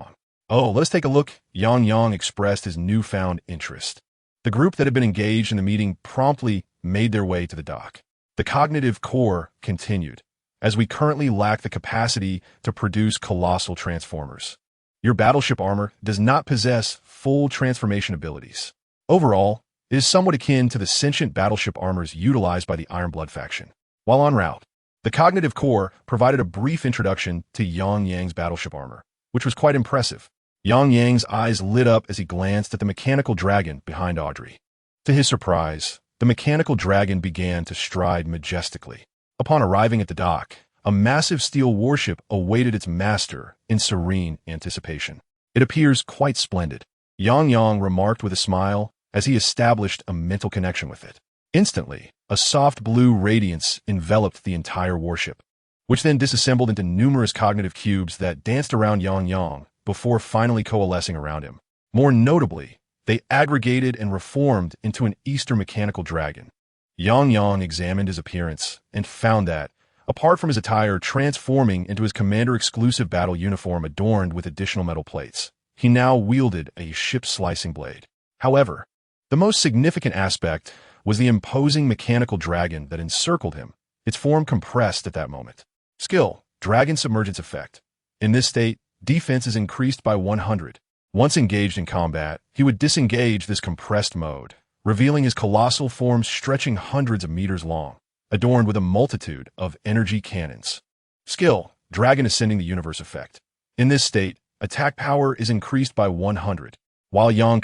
Oh, let's take a look. Yang expressed his newfound interest. The group that had been engaged in the meeting promptly made their way to the dock. The cognitive core continued, as we currently lack the capacity to produce colossal transformers. Your battleship armor does not possess full transformation abilities. Overall, it is somewhat akin to the sentient battleship armors utilized by the Ironblood faction. While en route, the cognitive core provided a brief introduction to Yang's battleship armor, which was quite impressive. Yang's eyes lit up as he glanced at the mechanical dragon behind Audrey. To his surprise, the mechanical dragon began to stride majestically. Upon arriving at the dock, a massive steel warship awaited its master in serene anticipation. It appears quite splendid, Yang remarked with a smile as he established a mental connection with it. Instantly, a soft blue radiance enveloped the entire warship, which then disassembled into numerous cognitive cubes that danced around Yang before finally coalescing around him. More notably, they aggregated and reformed into an Easter mechanical dragon. Yang examined his appearance and found that, apart from his attire transforming into his commander-exclusive battle uniform adorned with additional metal plates, he now wielded a ship-slicing blade. However, the most significant aspect was the imposing mechanical dragon that encircled him, its form compressed at that moment. Skill, Dragon Submergence Effect. In this state, defense is increased by 100. Once engaged in combat, he would disengage this compressed mode, revealing his colossal form stretching hundreds of meters long, adorned with a multitude of energy cannons. Skill, Dragon Ascending the Universe Effect. In this state, attack power is increased by 100, while Yang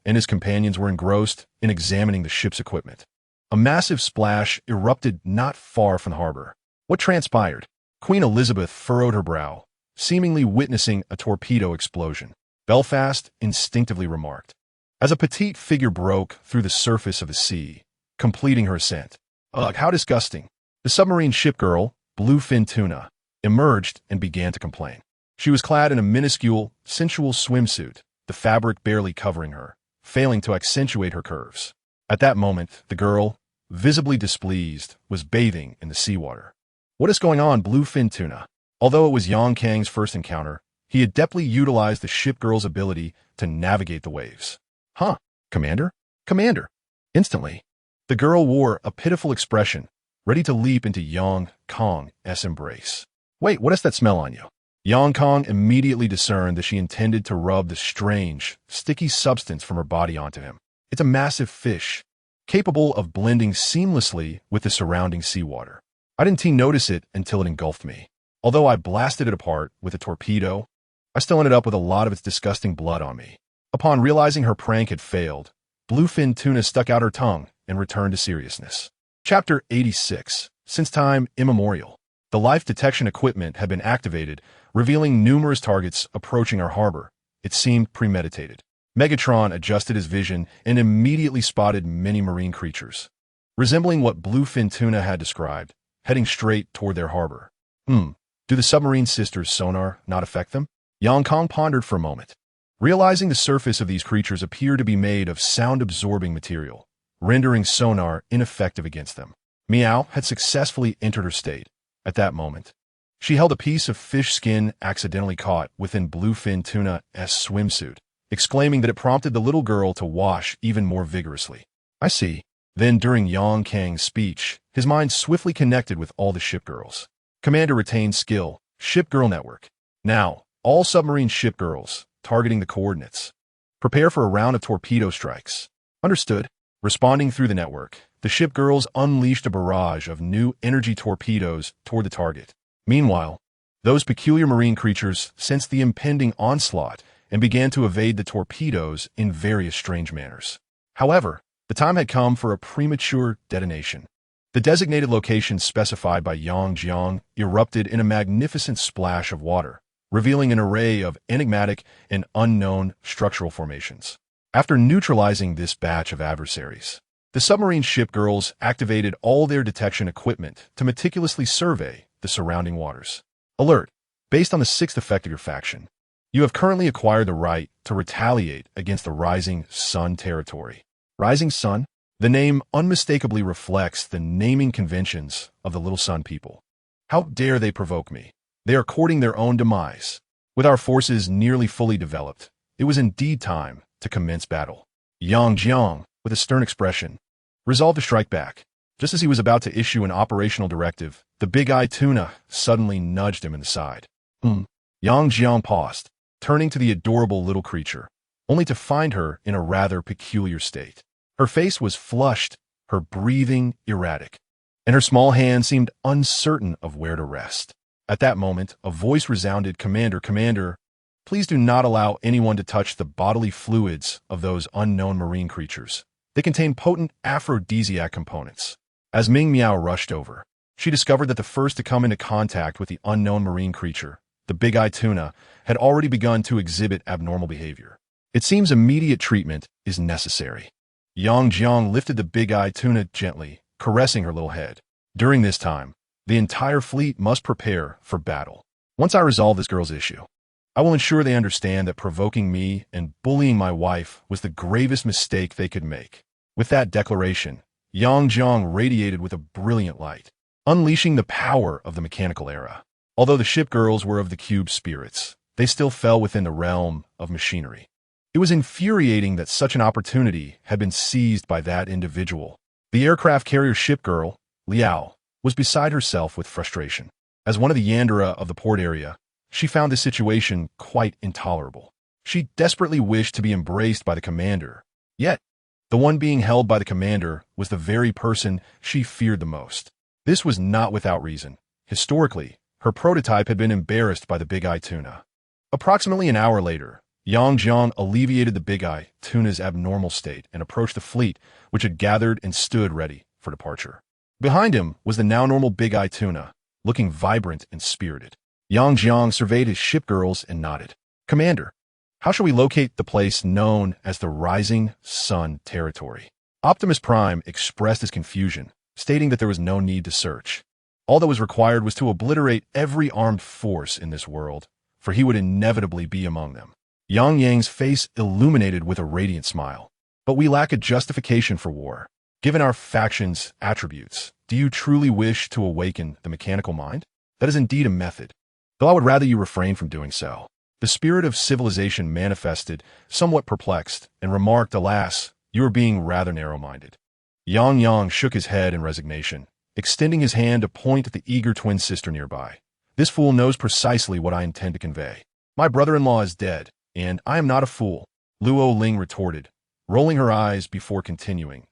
and his companions were engrossed in examining the ship's equipment. A massive splash erupted not far from the harbor. What transpired? Queen Elizabeth furrowed her brow, seemingly witnessing a torpedo explosion. Belfast instinctively remarked, as a petite figure broke through the surface of the sea, completing her ascent. Ugh, how disgusting. The submarine shipgirl, Bluefin Tuna, emerged and began to complain. She was clad in a minuscule, sensual swimsuit, the fabric barely covering her, failing to accentuate her curves. At that moment, the girl, visibly displeased, was bathing in the seawater. What is going on, Bluefin Tuna? Although it was Kang's first encounter, he adeptly utilized the shipgirl's ability to navigate the waves. Huh, Commander? Commander! Instantly, the girl wore a pitiful expression, ready to leap into Kang's embrace. Wait, what is that smell on you? Kang immediately discerned that she intended to rub the strange, sticky substance from her body onto him. It's a massive fish, capable of blending seamlessly with the surrounding seawater. I didn't notice it until it engulfed me. Although I blasted it apart with a torpedo, I still ended up with a lot of its disgusting blood on me. Upon realizing her prank had failed, Bluefin Tuna stuck out her tongue and returned to seriousness. Chapter 86. Since time immemorial, the life detection equipment had been activated, revealing numerous targets approaching our harbor. It seemed premeditated. Megatron adjusted his vision and immediately spotted many marine creatures, resembling what Bluefin Tuna had described, heading straight toward their harbor. Do the submarine sisters' sonar not affect them? Yang Kong pondered for a moment, realizing the surface of these creatures appeared to be made of sound-absorbing material, rendering sonar ineffective against them. Meow had successfully entered her state. At that moment, she held a piece of fish skin accidentally caught within Bluefin Tuna's swimsuit, exclaiming that it prompted the little girl to wash even more vigorously. I see. Then, during Yang Kang's speech, his mind swiftly connected with all the shipgirls. Commander retained skill, Shipgirl network. Now, all submarine shipgirls, targeting the coordinates. Prepare for a round of torpedo strikes. Understood. Responding through the network, the shipgirls unleashed a barrage of new energy torpedoes toward the target. Meanwhile, those peculiar marine creatures sensed the impending onslaught and began to evade the torpedoes in various strange manners. However, the time had come for a premature detonation. The designated location specified by Yang Jiang erupted in a magnificent splash of water, revealing an array of enigmatic and unknown structural formations. After neutralizing this batch of adversaries, the submarine shipgirls activated all their detection equipment to meticulously survey the surrounding waters. Alert! Based on the sixth effect of your faction, you have currently acquired the right to retaliate against the Rising Sun territory. Rising Sun? The name unmistakably reflects the naming conventions of the Little Sun people. How dare they provoke me? They are courting their own demise. With our forces nearly fully developed, it was indeed time to commence battle. Yang Jiang, with a stern expression, resolved to strike back. Just as he was about to issue an operational directive, the big-eyed tuna suddenly nudged him in the side. Yang Jiang paused, turning to the adorable little creature, only to find her in a rather peculiar state. Her face was flushed, her breathing erratic, and her small hand seemed uncertain of where to rest. At that moment, a voice resounded, "Commander, Commander, please do not allow anyone to touch the bodily fluids of those unknown marine creatures. They contain potent aphrodisiac components." As Ming Miao rushed over, she discovered that the first to come into contact with the unknown marine creature, the big-eyed tuna, had already begun to exhibit abnormal behavior. It seems immediate treatment is necessary. Yang Jiang lifted the big-eyed tuna gently, caressing her little head. During this time, the entire fleet must prepare for battle. Once I resolve this girl's issue, I will ensure they understand that provoking me and bullying my wife was the gravest mistake they could make. With that declaration, Yang Jiang radiated with a brilliant light, unleashing the power of the mechanical era. Although the shipgirls were of the cube spirits, they still fell within the realm of machinery. It was infuriating that such an opportunity had been seized by that individual. The aircraft carrier shipgirl, Liao, was beside herself with frustration. As one of the Yandera of the port area, she found the situation quite intolerable. She desperately wished to be embraced by the commander, yet the one being held by the commander was the very person she feared the most. This was not without reason. Historically, her prototype had been embarrassed by the big-eyed tuna. Approximately an hour later, Yang Jiang alleviated the big-eyed tuna's abnormal state and approached the fleet, which had gathered and stood ready for departure. Behind him was the now normal big-eyed tuna, looking vibrant and spirited. Yang Jiang surveyed his shipgirls and nodded. "Commander, how shall we locate the place known as the Rising Sun territory?" Optimus Prime expressed his confusion, stating that there was no need to search. All that was required was to obliterate every armed force in this world, for he would inevitably be among them. Yang Yang's face illuminated with a radiant smile. "But we lack a justification for war. Given our faction's attributes, do you truly wish to awaken the mechanical mind? That is indeed a method, though I would rather you refrain from doing so." The spirit of civilization manifested, somewhat perplexed, and remarked, "Alas, you are being rather narrow-minded." Yang Yang shook his head in resignation, extending his hand to point at the eager twin sister nearby. "This fool knows precisely what I intend to convey. My brother-in-law is dead, and I am not a fool," Luo Ling retorted, rolling her eyes before continuing.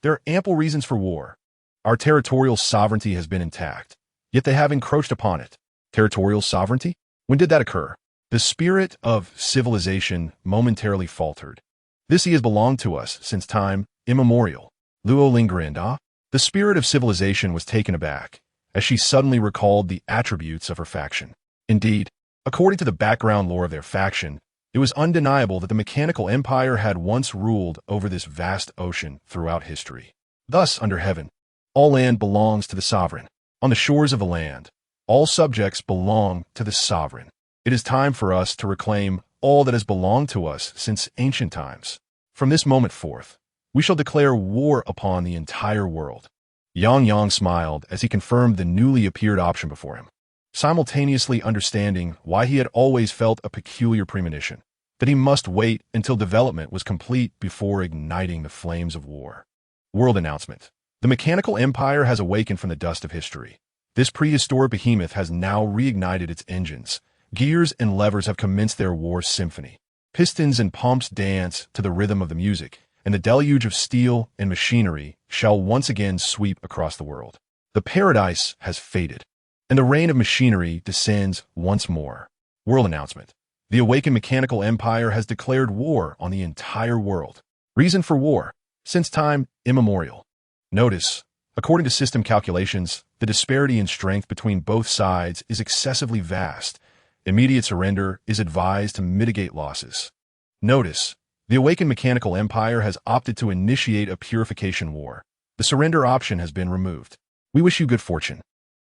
"There are ample reasons for war. Our territorial sovereignty has been intact, yet they have encroached upon it." Territorial sovereignty? When did that occur? The spirit of civilization momentarily faltered. This sea has belonged to us since time immemorial. Luo Lingrinda, the spirit of civilization was taken aback, as she suddenly recalled the attributes of her faction. Indeed, according to the background lore of their faction, it was undeniable that the mechanical empire had once ruled over this vast ocean throughout history. Thus, under heaven, all land belongs to the sovereign. On the shores of the land, all subjects belong to the sovereign. It is time for us to reclaim all that has belonged to us since ancient times. From this moment forth, we shall declare war upon the entire world. Yang smiled as he confirmed the newly appeared option before him, simultaneously understanding why he had always felt a peculiar premonition, that he must wait until development was complete before igniting the flames of war. World announcement. The mechanical empire has awakened from the dust of history. This prehistoric behemoth has now reignited its engines. Gears and levers have commenced their war symphony. Pistons and pumps dance to the rhythm of the music, and the deluge of steel and machinery shall once again sweep across the world. The paradise has faded, and the reign of machinery descends once more. World announcement. The awakened mechanical empire has declared war on the entire world. Reason for war, since time immemorial. Notice, according to system calculations, the disparity in strength between both sides is excessively vast. Immediate surrender is advised to mitigate losses. Notice, the awakened mechanical empire has opted to initiate a purification war. The surrender option has been removed. We wish you good fortune.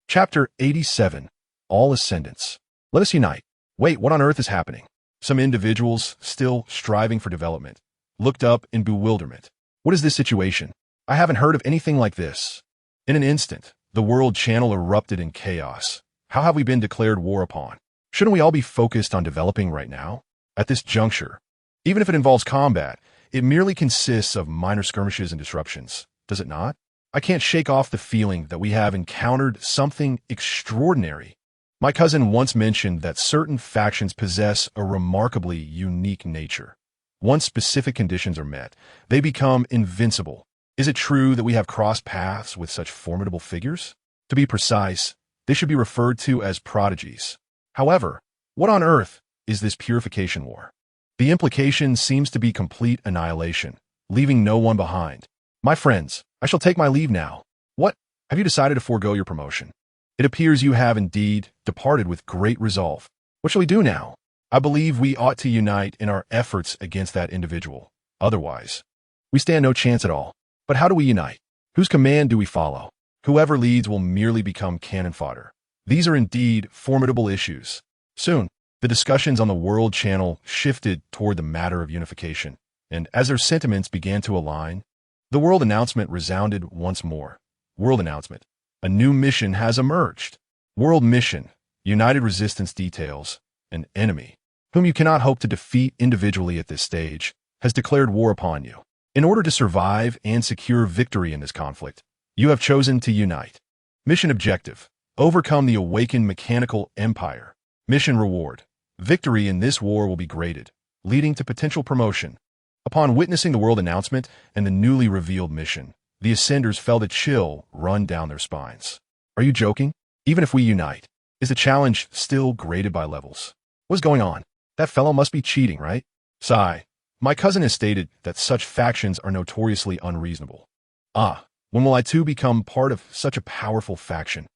Chapter 87. All Ascendants. Let us unite. Wait, what on earth is happening? Some individuals, still striving for development, looked up in bewilderment. What is this situation? I haven't heard of anything like this. In an instant, the world channel erupted in chaos. How have we been declared war upon? Shouldn't we all be focused on developing right now? At this juncture, even if it involves combat, it merely consists of minor skirmishes and disruptions, does it not? I can't shake off the feeling that we have encountered something extraordinary. My cousin once mentioned that certain factions possess a remarkably unique nature. Once specific conditions are met, they become invincible. Is it true that we have crossed paths with such formidable figures? To be precise, they should be referred to as prodigies. However, what on earth is this purification war? The implication seems to be complete annihilation, leaving no one behind. My friends, I shall take my leave now. What? Have you decided to forego your promotion? It appears you have indeed departed with great resolve. What shall we do now? I believe we ought to unite in our efforts against that individual. Otherwise, we stand no chance at all. But how do we unite? Whose command do we follow? Whoever leads will merely become cannon fodder. These are indeed formidable issues. Soon, the discussions on the World Channel shifted toward the matter of unification, and as their sentiments began to align, the world announcement resounded once more. World announcement. A new mission has emerged. World mission. United resistance details. An enemy, whom you cannot hope to defeat individually at this stage, has declared war upon you. In order to survive and secure victory in this conflict, you have chosen to unite. Mission objective. Overcome the awakened mechanical empire. Mission reward. Victory in this war will be graded, leading to potential promotion. Upon witnessing the world announcement and the newly revealed mission, the Ascenders felt a chill run down their spines. Are you joking? Even if we unite, is the challenge still graded by levels? What's going on? That fellow must be cheating, right? Sigh. My cousin has stated that such factions are notoriously unreasonable. When will I too become part of such a powerful faction?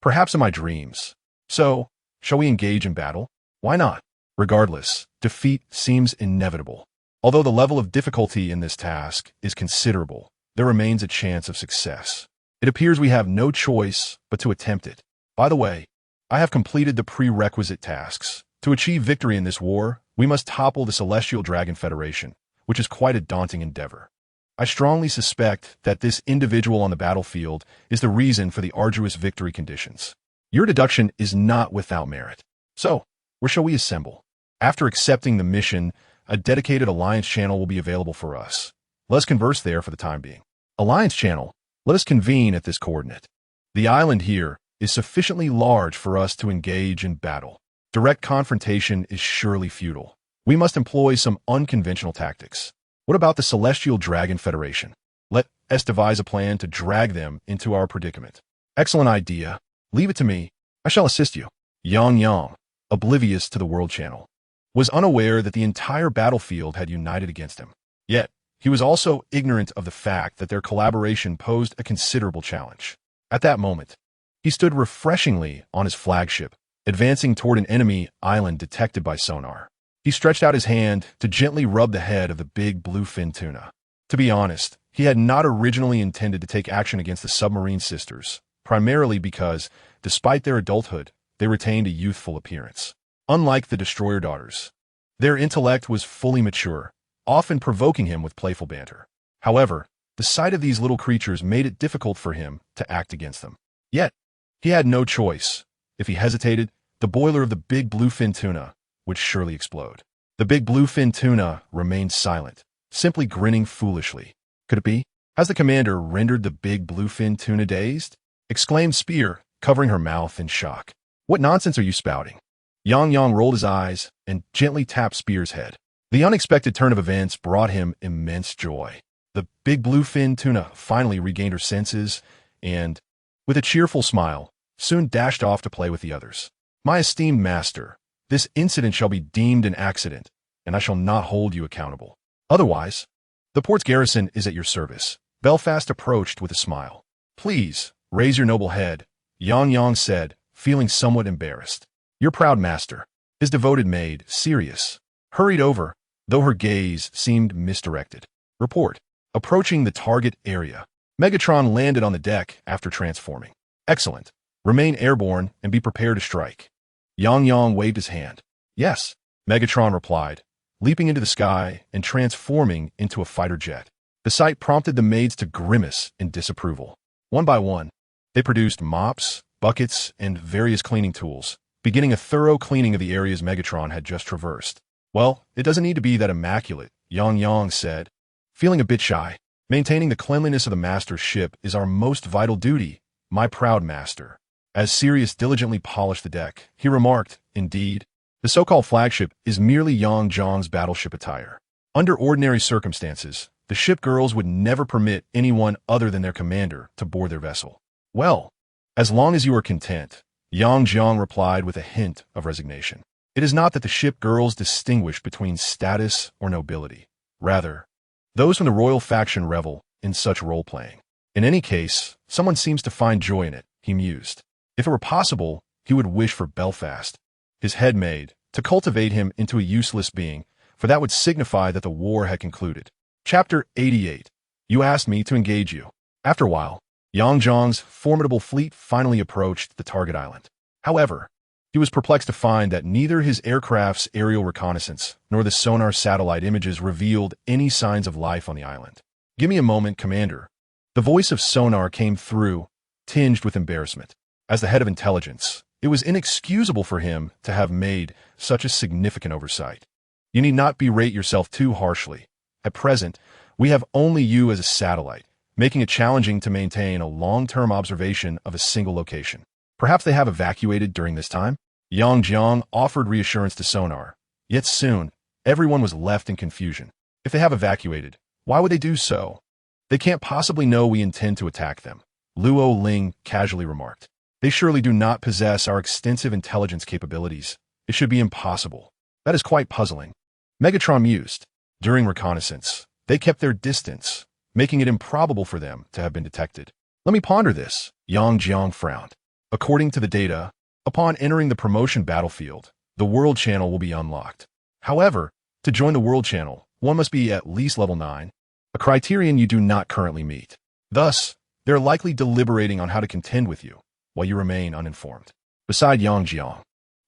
Perhaps in my dreams. So, shall we engage in battle? Why not? Regardless, defeat seems inevitable. Although the level of difficulty in this task is considerable, there remains a chance of success. It appears we have no choice but to attempt it. By the way, I have completed the prerequisite tasks. To achieve victory in this war, we must topple the Celestial Dragon Federation, which is quite a daunting endeavor. I strongly suspect that this individual on the battlefield is the reason for the arduous victory conditions. Your deduction is not without merit. So, where shall we assemble? After accepting the mission, a dedicated Alliance channel will be available for us. Let us converse there for the time being. Alliance channel, let us convene at this coordinate. The island here is sufficiently large for us to engage in battle. Direct confrontation is surely futile. We must employ some unconventional tactics. What about the Celestial Dragon Federation? Let us devise a plan to drag them into our predicament. Excellent idea. Leave it to me. I shall assist you. Yang, oblivious to the world channel, was unaware that the entire battlefield had united against him. Yet, he was also ignorant of the fact that their collaboration posed a considerable challenge. At that moment, he stood refreshingly on his flagship, advancing toward an enemy island detected by sonar. He stretched out his hand to gently rub the head of the big bluefin tuna. To be honest, he had not originally intended to take action against the submarine sisters, primarily because, despite their adulthood, they retained a youthful appearance. Unlike the destroyer daughters, their intellect was fully mature, often provoking him with playful banter. However, the sight of these little creatures made it difficult for him to act against them. Yet, he had no choice. If he hesitated, the boiler of the big bluefin tuna would surely explode. The big bluefin tuna remained silent, simply grinning foolishly. Could it be? Has the commander rendered the big bluefin tuna dazed? Exclaimed Spear, covering her mouth in shock. What nonsense are you spouting? Yang rolled his eyes and gently tapped Spear's head. The unexpected turn of events brought him immense joy. The big bluefin tuna finally regained her senses and, with a cheerful smile, soon dashed off to play with the others. My esteemed master, this incident shall be deemed an accident, and I shall not hold you accountable. Otherwise, the port's garrison is at your service. Belfast approached with a smile. Please, raise your noble head, Yang said, feeling somewhat embarrassed. Your proud master, his devoted maid, serious, hurried over, though her gaze seemed misdirected. Report. Approaching the target area. Megatron landed on the deck after transforming. Excellent. Remain airborne and be prepared to strike. Yang waved his hand. Yes, Megatron replied, leaping into the sky and transforming into a fighter jet. The sight prompted the maids to grimace in disapproval. One by one, they produced mops, buckets, and various cleaning tools, beginning a thorough cleaning of the areas Megatron had just traversed. Well, it doesn't need to be that immaculate, Yang said, feeling a bit shy. Maintaining the cleanliness of the master's ship is our most vital duty, my proud master. As Sirius diligently polished the deck, he remarked, indeed, the so-called flagship is merely Yang's battleship attire. Under ordinary circumstances, the Shipgirls would never permit anyone other than their commander to board their vessel. Well, as long as you are content, Yang replied with a hint of resignation. It is not that the Shipgirls distinguish between status or nobility. Rather, those from the royal faction revel in such role-playing. In any case, someone seems to find joy in it, he mused. If it were possible, he would wish for Belfast, his head maid, to cultivate him into a useless being, for that would signify that the war had concluded. Chapter 88. You asked me to engage you. After a while, Yang's formidable fleet finally approached the target island. However, he was perplexed to find that neither his aircraft's aerial reconnaissance nor the sonar satellite images revealed any signs of life on the island. Give me a moment, Commander. The voice of sonar came through, tinged with embarrassment. As the head of intelligence, it was inexcusable for him to have made such a significant oversight. You need not berate yourself too harshly. At present, we have only you as a satellite, making it challenging to maintain a long-term observation of a single location. Perhaps they have evacuated during this time? Yang offered reassurance to sonar. Yet soon, everyone was left in confusion. If they have evacuated, why would they do so? They can't possibly know we intend to attack them, Luo Ling casually remarked. They surely do not possess our extensive intelligence capabilities. It should be impossible. That is quite puzzling. Megatron mused. During reconnaissance, they kept their distance, making it improbable for them to have been detected. Let me ponder this, Yang frowned. According to the data, upon entering the promotion battlefield, the World Channel will be unlocked. However, to join the World Channel, one must be at least level 9, a criterion you do not currently meet. Thus, they're likely deliberating on how to contend with you, while you remain uninformed. Beside Yang,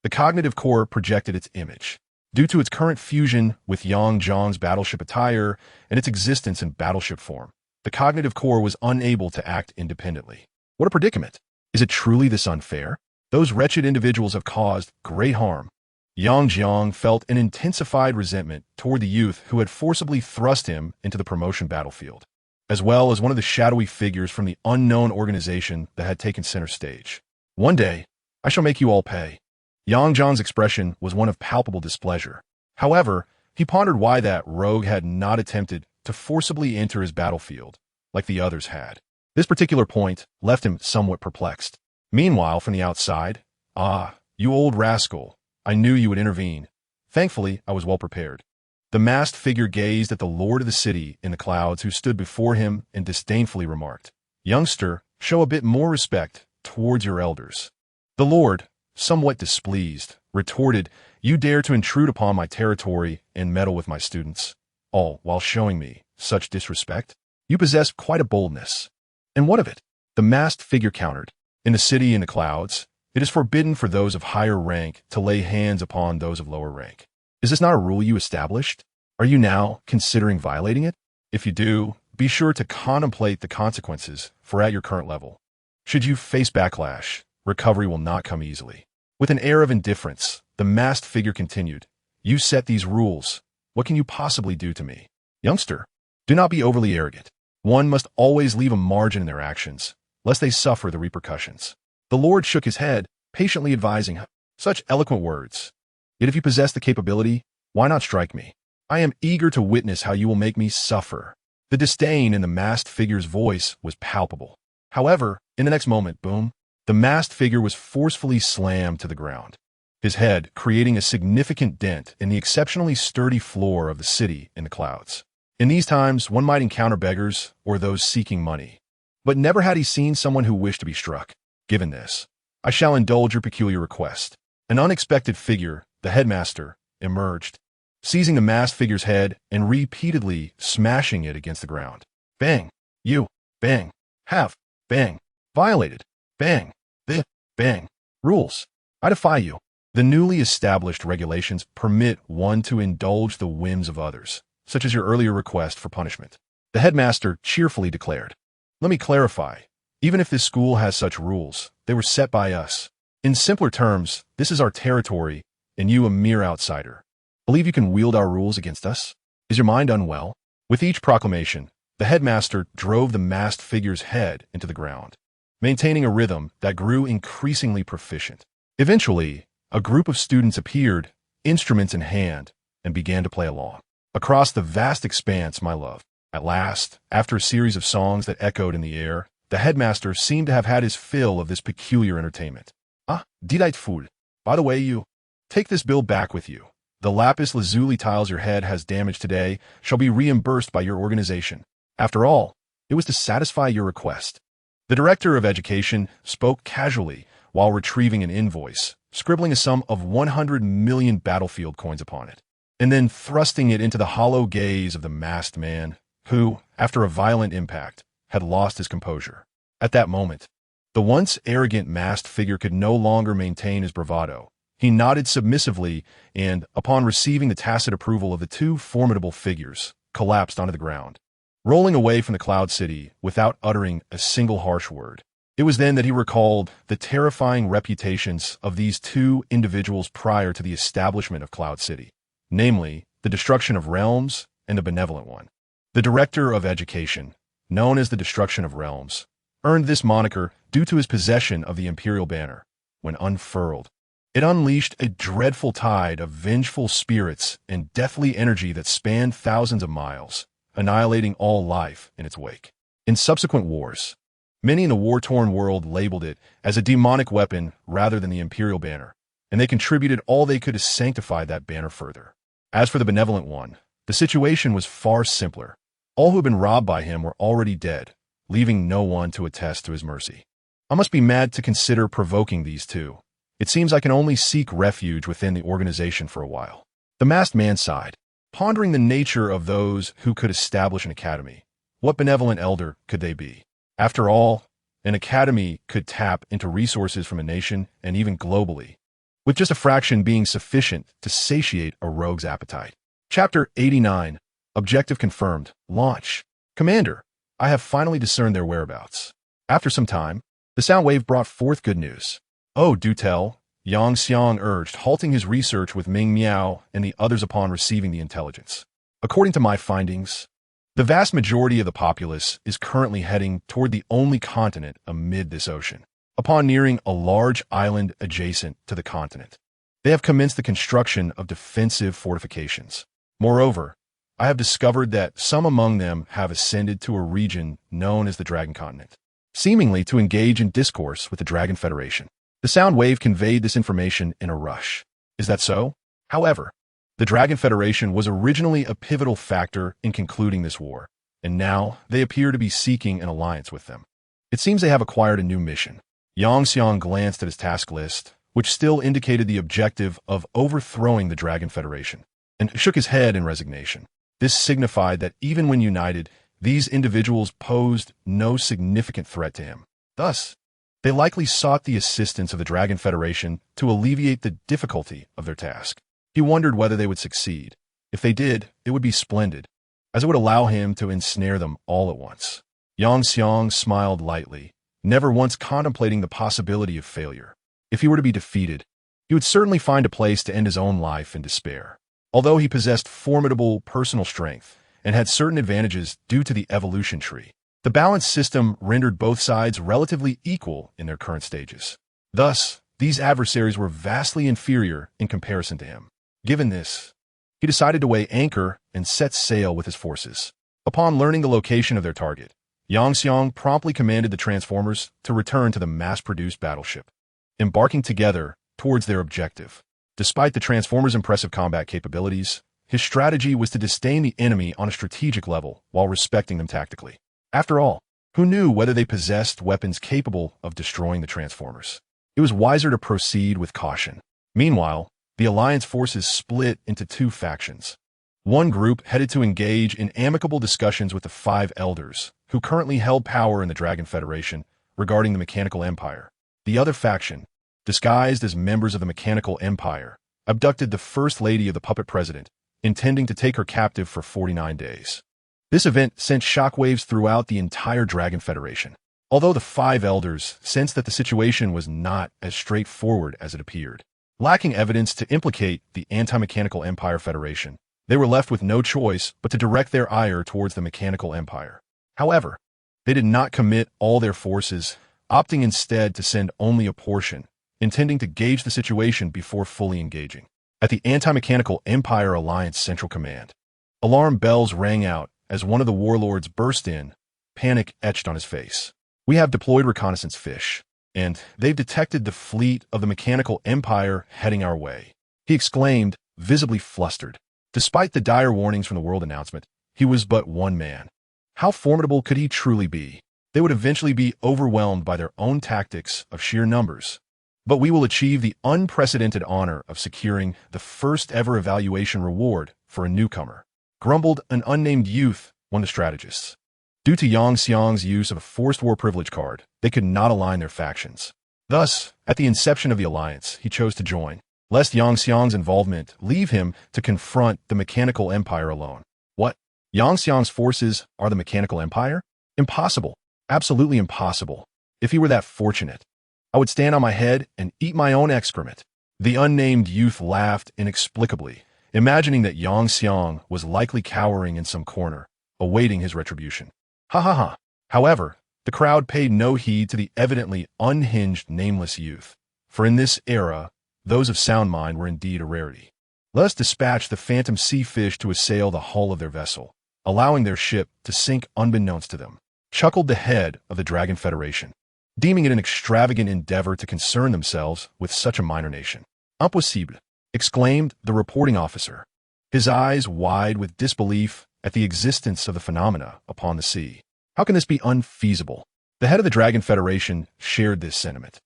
the cognitive core projected its image. Due to its current fusion with Yang's battleship attire and its existence in battleship form, the cognitive core was unable to act independently. What a predicament! Is it truly this unfair? Those wretched individuals have caused great harm. Yang felt an intensified resentment toward the youth who had forcibly thrust him into the promotion battlefield, as well as one of the shadowy figures from the unknown organization that had taken center stage. One day, I shall make you all pay. Yang's expression was one of palpable displeasure. However, he pondered why that rogue had not attempted to forcibly enter his battlefield, like the others had. This particular point left him somewhat perplexed. Meanwhile, from the outside, "Ah, you old rascal, I knew you would intervene. Thankfully, I was well prepared." The masked figure gazed at the lord of the city in the clouds who stood before him and disdainfully remarked, "Youngster, show a bit more respect towards your elders." The lord, somewhat displeased, retorted, "You dare to intrude upon my territory and meddle with my students, all while showing me such disrespect? You possess quite a boldness. And what of it?" The masked figure countered, "In the city in the clouds, it is forbidden for those of higher rank to lay hands upon those of lower rank. Is this not a rule you established? Are you now considering violating it? If you do, be sure to contemplate the consequences, for at your current level, should you face backlash, recovery will not come easily." With an air of indifference, the masked figure continued, "You set these rules. What can you possibly do to me? Youngster, do not be overly arrogant. One must always leave a margin in their actions, lest they suffer the repercussions." The lord shook his head, patiently advising, "Such eloquent words. Yet if you possess the capability, why not strike me? I am eager to witness how you will make me suffer." The disdain in the masked figure's voice was palpable. However, in the next moment, boom, the masked figure was forcefully slammed to the ground, his head creating a significant dent in the exceptionally sturdy floor of the city in the clouds. In these times, one might encounter beggars or those seeking money. But never had he seen someone who wished to be struck. Given this, I shall indulge your peculiar request. An unexpected figure, the headmaster, emerged, seizing the masked figure's head and repeatedly smashing it against the ground. Bang! You! Bang! Have! Bang! Violated! Bang! The! Bang! Rules! I defy you. The newly established regulations permit one to indulge the whims of others, such as your earlier request for punishment. The headmaster cheerfully declared. Let me clarify. Even if this school has such rules, they were set by us. In simpler terms, this is our territory, and you a mere outsider. Believe you can wield our rules against us? Is your mind unwell? With each proclamation, the headmaster drove the masked figure's head into the ground, maintaining a rhythm that grew increasingly proficient. Eventually, a group of students appeared, instruments in hand, and began to play along. Across the vast expanse, my love. At last, after a series of songs that echoed in the air, the headmaster seemed to have had his fill of this peculiar entertainment. Ah, delightful. By the way, you take this bill back with you. The lapis lazuli tiles your head has damaged today shall be reimbursed by your organization. After all, it was to satisfy your request. The director of education spoke casually while retrieving an invoice, scribbling a sum of 100 million battlefield coins upon it, and then thrusting it into the hollow gaze of the masked man, who, after a violent impact, had lost his composure. At that moment, the once arrogant masked figure could no longer maintain his bravado. He nodded submissively and, upon receiving the tacit approval of the two formidable figures, collapsed onto the ground, rolling away from the Cloud City without uttering a single harsh word. It was then that he recalled the terrifying reputations of these two individuals prior to the establishment of Cloud City, namely, the destruction of realms and the benevolent one. The director of education, known as the Destruction of Realms, earned this moniker due to his possession of the imperial banner. When unfurled, it unleashed a dreadful tide of vengeful spirits and deathly energy that spanned thousands of miles, annihilating all life in its wake. In subsequent wars, many in the war-torn world labeled it as a demonic weapon rather than the imperial banner, and they contributed all they could to sanctify that banner further. As for the benevolent one, the situation was far simpler. All who had been robbed by him were already dead, leaving no one to attest to his mercy. I must be mad to consider provoking these two. It seems I can only seek refuge within the organization for a while. The masked man sighed, pondering the nature of those who could establish an academy. What benevolent elder could they be? After all, an academy could tap into resources from a nation and even globally, with just a fraction being sufficient to satiate a rogue's appetite. Chapter 89. Objective confirmed. Launch. Commander, I have finally discerned their whereabouts. After some time, the sound wave brought forth good news. Oh, do tell, Yang Xiang urged, halting his research with Ming Miao and the others upon receiving the intelligence. According to my findings, the vast majority of the populace is currently heading toward the only continent amid this ocean. Upon nearing a large island adjacent to the continent, they have commenced the construction of defensive fortifications. Moreover, I have discovered that some among them have ascended to a region known as the Dragon Continent, seemingly to engage in discourse with the Dragon Federation. The sound wave conveyed this information in a rush. Is that so? However, The Dragon Federation was originally a pivotal factor in concluding this war, and now they appear to be seeking an alliance with them. It seems they have acquired a new mission. Yang Xiang glanced at his task list, which still indicated the objective of overthrowing the Dragon Federation, and shook his head in resignation. This signified that even when united, these individuals posed no significant threat to him. Thus, they likely sought the assistance of the Dragon Federation to alleviate the difficulty of their task. He wondered whether they would succeed. If they did, it would be splendid, as it would allow him to ensnare them all at once. Yang Xiang smiled lightly, never once contemplating the possibility of failure. If he were to be defeated, he would certainly find a place to end his own life in despair. Although he possessed formidable personal strength and had certain advantages due to the evolution tree, the balanced system rendered both sides relatively equal in their current stages. Thus, these adversaries were vastly inferior in comparison to him. Given this, he decided to weigh anchor and set sail with his forces. Upon learning the location of their target, Yang Xiang promptly commanded the Transformers to return to the mass-produced battleship, embarking together towards their objective. Despite the Transformers' impressive combat capabilities, his strategy was to disdain the enemy on a strategic level while respecting them tactically. After all, who knew whether they possessed weapons capable of destroying the Transformers? It was wiser to proceed with caution. Meanwhile, the Alliance forces split into two factions. One group headed to engage in amicable discussions with the Five Elders, who currently held power in the Dragon Federation, regarding the Mechanical Empire. The other faction, disguised as members of the Mechanical Empire, abducted the First Lady of the Puppet President, intending to take her captive for 49 days. This event sent shockwaves throughout the entire Dragon Federation. Although the Five Elders sensed that the situation was not as straightforward as it appeared, lacking evidence to implicate the Anti-Mechanical Empire Federation, they were left with no choice but to direct their ire towards the Mechanical Empire. However, they did not commit all their forces, opting instead to send only a portion, intending to gauge the situation before fully engaging. At the Anti-Mechanical Empire Alliance Central Command, alarm bells rang out as one of the warlords burst in, panic etched on his face. "We have deployed reconnaissance fish, and they've detected the fleet of the Mechanical Empire heading our way," he exclaimed, visibly flustered. Despite the dire warnings from the world announcement, he was but one man. How formidable could he truly be? They would eventually be overwhelmed by their own tactics of sheer numbers. "But we will achieve the unprecedented honor of securing the first-ever evaluation reward for a newcomer," grumbled an unnamed youth, one of the strategists. Due to Yang Xiang's use of a forced war privilege card, they could not align their factions. Thus, at the inception of the alliance, he chose to join, lest Yang Xiang's involvement leave him to confront the Mechanical Empire alone. What? Yang Xiang's forces are the Mechanical Empire? Impossible. Absolutely impossible. If he were that fortunate, I would stand on my head and eat my own excrement. The unnamed youth laughed inexplicably, imagining that Yang Xiang was likely cowering in some corner, awaiting his retribution. Ha ha ha. However, the crowd paid no heed to the evidently unhinged nameless youth, for in this era, those of sound mind were indeed a rarity. "Let us dispatch the phantom sea fish to assail the hull of their vessel, allowing their ship to sink unbeknownst to them," chuckled the head of the Dragon Federation, deeming it an extravagant endeavor to concern themselves with such a minor nation. "Impossible," exclaimed the reporting officer, his eyes wide with disbelief at the existence of the phenomena upon the sea. How can this be unfeasible? The head of the Dragon Federation shared this sentiment.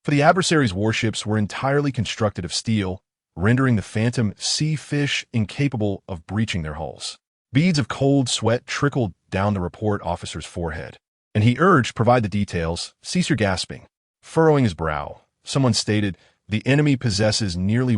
For the adversary's warships were entirely constructed of steel, rendering the phantom sea fish incapable of breaching their hulls. Beads of cold sweat trickled down the report officer's forehead, and he urged, "Provide the details, cease your gasping." Furrowing his brow, someone stated, "The enemy possesses nearly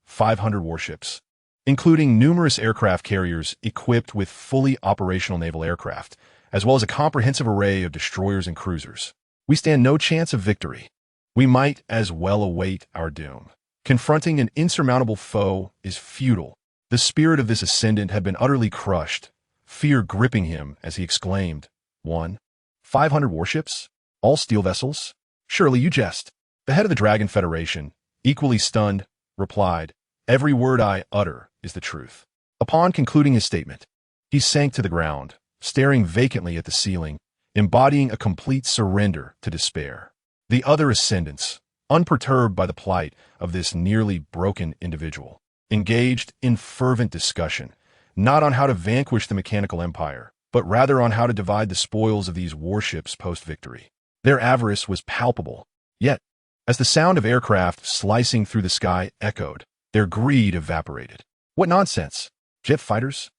500 warships, including numerous aircraft carriers equipped with fully operational naval aircraft, as well as a comprehensive array of destroyers and cruisers. We stand no chance of victory. We might as well await our doom. Confronting an insurmountable foe is futile." The spirit of this ascendant had been utterly crushed, fear gripping him as he exclaimed, 500 warships? All steel vessels? Surely you jest." The head of the Dragon Federation, equally stunned, replied, "Every word I utter is the truth." Upon concluding his statement, he sank to the ground, staring vacantly at the ceiling, embodying a complete surrender to despair. The other ascendants, unperturbed by the plight of this nearly broken individual, engaged in fervent discussion, not on how to vanquish the mechanical empire, but rather on how to divide the spoils of these warships post-victory. Their avarice was palpable, yet, as the sound of aircraft slicing through the sky echoed, their greed evaporated. What nonsense! Jet fighters?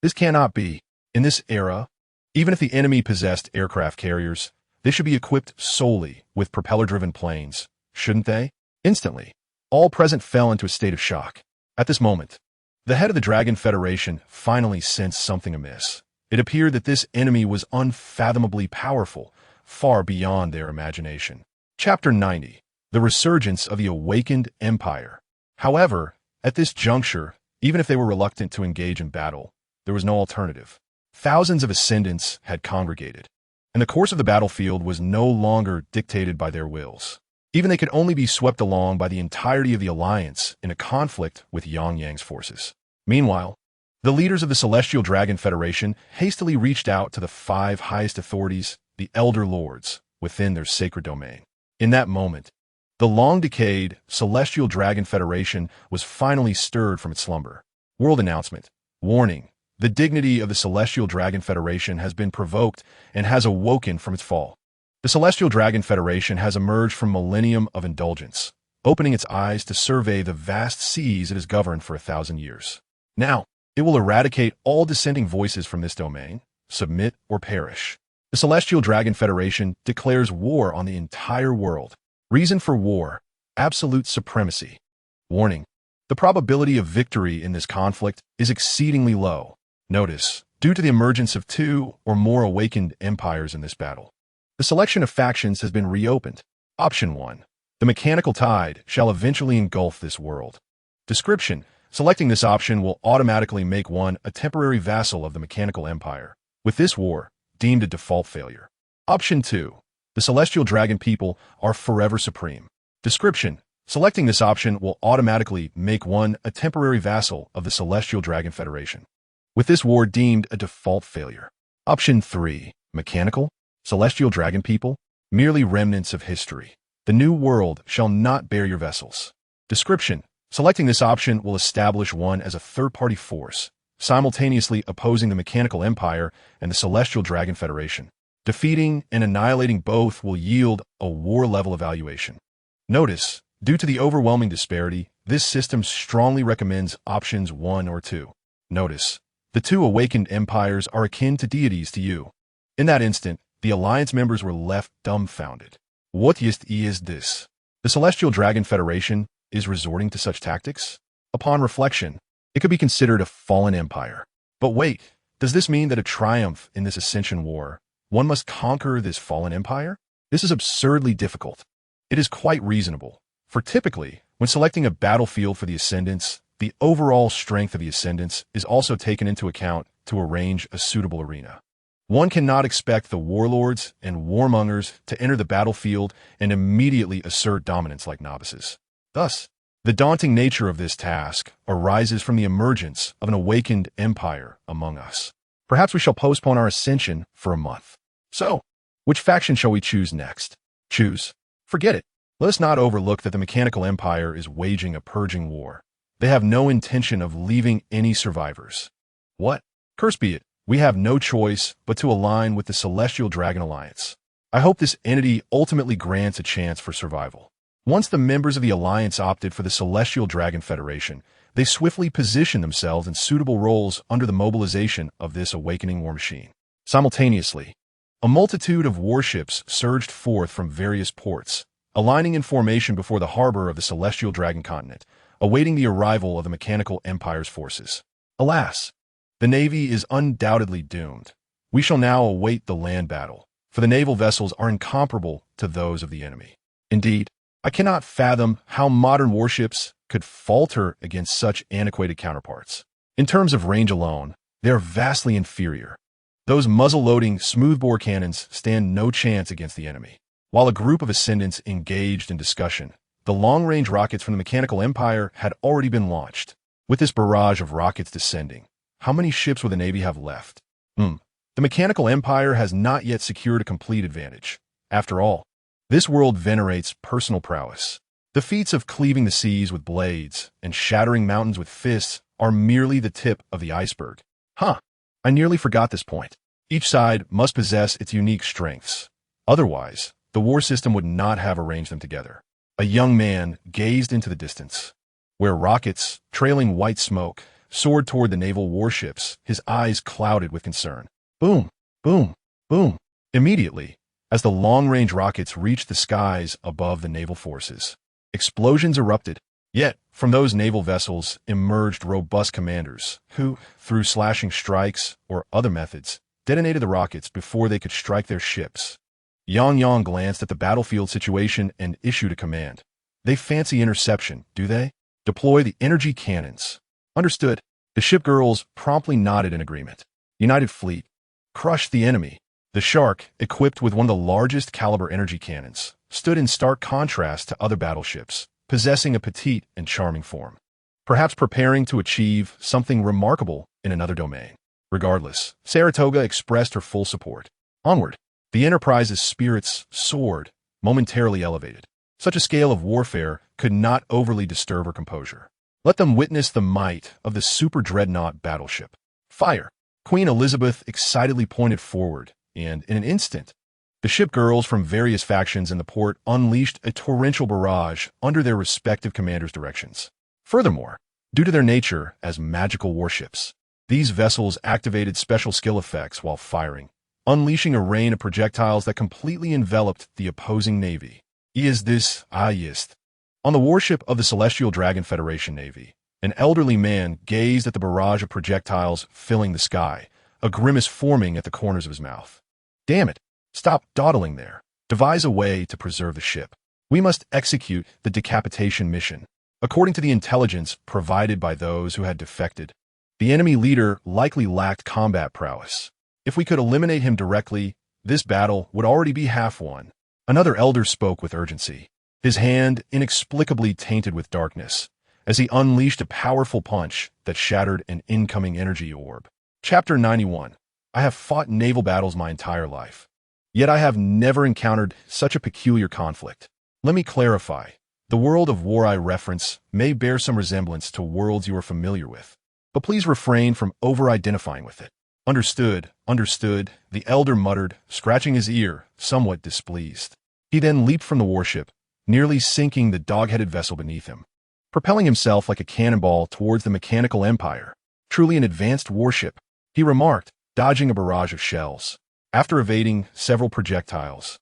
This cannot be. In this era, even if the enemy possessed aircraft carriers, they should be equipped solely with propeller-driven planes, shouldn't they? Instantly, all present fell into a state of shock. At this moment, the head of the Dragon Federation finally sensed something amiss. It appeared that this enemy was unfathomably powerful, far beyond their imagination. Chapter 90. The Resurgence of the Awakened Empire. However, at this juncture, even if they were reluctant to engage in battle, there was no alternative. Thousands of ascendants had congregated, and the course of the battlefield was no longer dictated by their wills. Even they could only be swept along by the entirety of the alliance in a conflict with Yang's forces. Meanwhile, the leaders of the Celestial Dragon Federation hastily reached out to the 5 highest authorities, the Elder Lords, within their sacred domain. In that moment, the long-decayed Celestial Dragon Federation was finally stirred from its slumber. World announcement. Warning. The dignity of the Celestial Dragon Federation has been provoked and has awoken from its fall. The Celestial Dragon Federation has emerged from millennium of indulgence, opening its eyes to survey the vast seas it has governed for 1,000 years. Now, it will eradicate all dissenting voices from this domain, submit or perish. The Celestial Dragon Federation declares war on the entire world. Reason for war: absolute supremacy. Warning: the probability of victory in this conflict is exceedingly low. Notice, due to the emergence of 2 or more awakened empires in this battle. The selection of factions has been reopened. Option 1. The mechanical tide shall eventually engulf this world. Description: selecting this option will automatically make one a temporary vassal of the mechanical empire, with this war deemed a default failure. Option 2. The Celestial Dragon people are forever supreme. Description: selecting this option will automatically make one a temporary vassal of the Celestial Dragon Federation, with this war deemed a default failure. Option 3. Mechanical Celestial Dragon people, merely remnants of history. The new world shall not bear your vessels. Description: selecting this option will establish one as a third-party force, simultaneously opposing the Mechanical Empire and the Celestial Dragon Federation. Defeating and annihilating both will yield a war-level evaluation. Notice, due to the overwhelming disparity, this system strongly recommends options 1 or 2. Notice, the 2 awakened empires are akin to deities to you. In that instant, the Alliance members were left dumbfounded. What is this? The Celestial Dragon Federation is resorting to such tactics? Upon reflection, it could be considered a fallen empire. But wait, does this mean that a triumph in this ascension war, one must conquer this fallen empire? This is absurdly difficult. It is quite reasonable, for typically, when selecting a battlefield for the Ascendants, the overall strength of the Ascendants is also taken into account to arrange a suitable arena. One cannot expect the warlords and warmongers to enter the battlefield and immediately assert dominance like novices. Thus, the daunting nature of this task arises from the emergence of an awakened empire among us. Perhaps we shall postpone our ascension for a month. So, which faction shall we choose next? Choose. Forget it. Let us not overlook that the Mechanical Empire is waging a purging war. They have no intention of leaving any survivors. What? Curse be it. We have no choice but to align with the Celestial Dragon Alliance. I hope this entity ultimately grants a chance for survival. Once the members of the Alliance opted for the Celestial Dragon Federation, they swiftly positioned themselves in suitable roles under the mobilization of this awakening war machine. Simultaneously, a multitude of warships surged forth from various ports, aligning in formation before the harbor of the Celestial Dragon continent, awaiting the arrival of the Mechanical Empire's forces. Alas! The Navy is undoubtedly doomed. We shall now await the land battle, for the naval vessels are incomparable to those of the enemy. Indeed, I cannot fathom how modern warships could falter against such antiquated counterparts. In terms of range alone, they are vastly inferior. Those muzzle-loading smoothbore cannons stand no chance against the enemy. While a group of ascendants engaged in discussion, the long-range rockets from the Mechanical Empire had already been launched. With this barrage of rockets descending, how many ships will the Navy have left? The Mechanical Empire has not yet secured a complete advantage. After all, this world venerates personal prowess. The feats of cleaving the seas with blades and shattering mountains with fists are merely the tip of the iceberg. I nearly forgot this point. Each side must possess its unique strengths. Otherwise, the war system would not have arranged them together. A young man gazed into the distance, where rockets, trailing white smoke, soared toward the naval warships, his eyes clouded with concern. Boom, boom, boom. Immediately, as the long-range rockets reached the skies above the naval forces, explosions erupted. Yet, from those naval vessels emerged robust commanders who, through slashing strikes or other methods, detonated the rockets before they could strike their ships. Yang glanced at the battlefield situation and issued a command. They fancy interception, do they? Deploy the energy cannons. Understood. The Shipgirls promptly nodded in agreement. United Fleet. Crush the enemy. The Shark, equipped with one of the largest caliber energy cannons, stood in stark contrast to other battleships, possessing a petite and charming form, perhaps preparing to achieve something remarkable in another domain. Regardless, Saratoga expressed her full support. Onward. The Enterprise's spirits soared, momentarily elevated. Such a scale of warfare could not overly disturb her composure. Let them witness the might of the super dreadnought battleship. Fire! Queen Elizabeth excitedly pointed forward, and in an instant, the shipgirls from various factions in the port unleashed a torrential barrage under their respective commanders' directions. Furthermore, due to their nature as magical warships, these vessels activated special skill effects while firing, unleashing a rain of projectiles that completely enveloped the opposing navy. On the warship of the Celestial Dragon Federation Navy, an elderly man gazed at the barrage of projectiles filling the sky, a grimace forming at the corners of his mouth. Damn it! Stop dawdling there. Devise a way to preserve the ship. We must execute the decapitation mission. According to the intelligence provided by those who had defected, the enemy leader likely lacked combat prowess. If we could eliminate him directly, this battle would already be half won. Another elder spoke with urgency, his hand inexplicably tainted with darkness, as he unleashed a powerful punch that shattered an incoming energy orb. Chapter 91. I have fought naval battles my entire life, yet I have never encountered such a peculiar conflict. Let me clarify. The world of war I reference may bear some resemblance to worlds you are familiar with, but please refrain from over-identifying with it. Understood, the elder muttered, scratching his ear, somewhat displeased. He then leaped from the warship, nearly sinking the dog-headed vessel beneath him, propelling himself like a cannonball towards the Mechanical Empire. Truly an advanced warship, he remarked, dodging a barrage of shells. After evading several projectiles,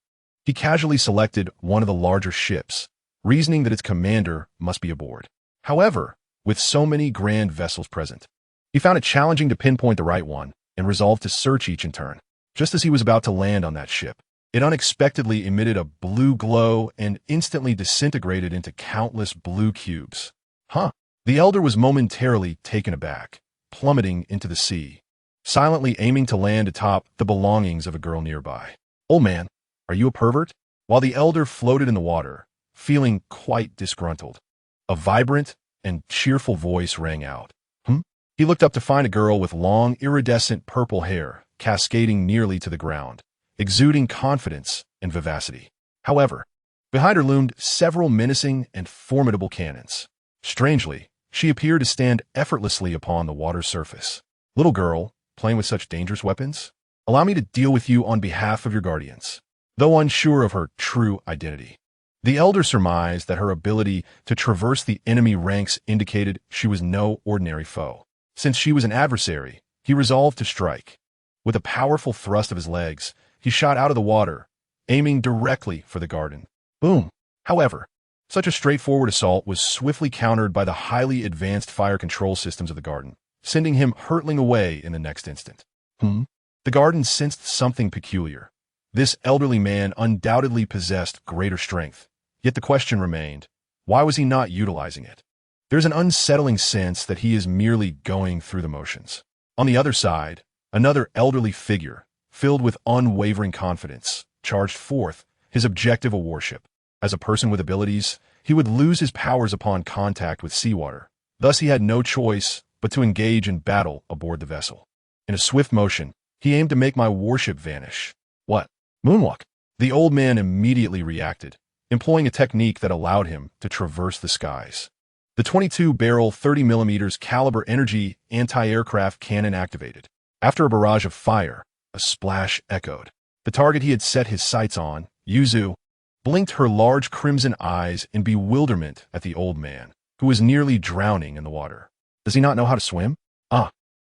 he casually selected one of the larger ships, reasoning that its commander must be aboard. However, with so many grand vessels present, he found it challenging to pinpoint the right one and resolved to search each in turn. Just as he was about to land on that ship, it unexpectedly emitted a blue glow and instantly disintegrated into countless blue cubes. The elder was momentarily taken aback, plummeting into the sea, silently aiming to land atop the belongings of a girl nearby. Old man, are you a pervert? While the elder floated in the water, feeling quite disgruntled, a vibrant and cheerful voice rang out. He looked up to find a girl with long, iridescent purple hair cascading nearly to the ground, exuding confidence and vivacity. However, behind her loomed several menacing and formidable cannons. Strangely, she appeared to stand effortlessly upon the water's surface. Little girl, playing with such dangerous weapons? Allow me to deal with you on behalf of your guardians. Though unsure of her true identity, the elder surmised that her ability to traverse the enemy ranks indicated she was no ordinary foe. Since she was an adversary, he resolved to strike. With a powerful thrust of his legs, he shot out of the water, aiming directly for the garden. Boom! However, such a straightforward assault was swiftly countered by the highly advanced fire control systems of the garden, sending him hurtling away in the next instant. The garden sensed something peculiar. This elderly man undoubtedly possessed greater strength, yet the question remained, why was he not utilizing it? There's an unsettling sense that he is merely going through the motions. On the other side, another elderly figure, filled with unwavering confidence, charged forth, his objective a warship. As a person with abilities, he would lose his powers upon contact with seawater. Thus he had no choice but to engage in battle aboard the vessel. In a swift motion, he aimed to make my warship vanish. What? Moonwalk? The old man immediately reacted, employing a technique that allowed him to traverse the skies. The 22-barrel 30mm caliber energy anti-aircraft cannon activated. After a barrage of fire, a splash echoed. The target he had set his sights on, Yuzu, blinked her large crimson eyes in bewilderment at the old man, who was nearly drowning in the water. Does he not know how to swim?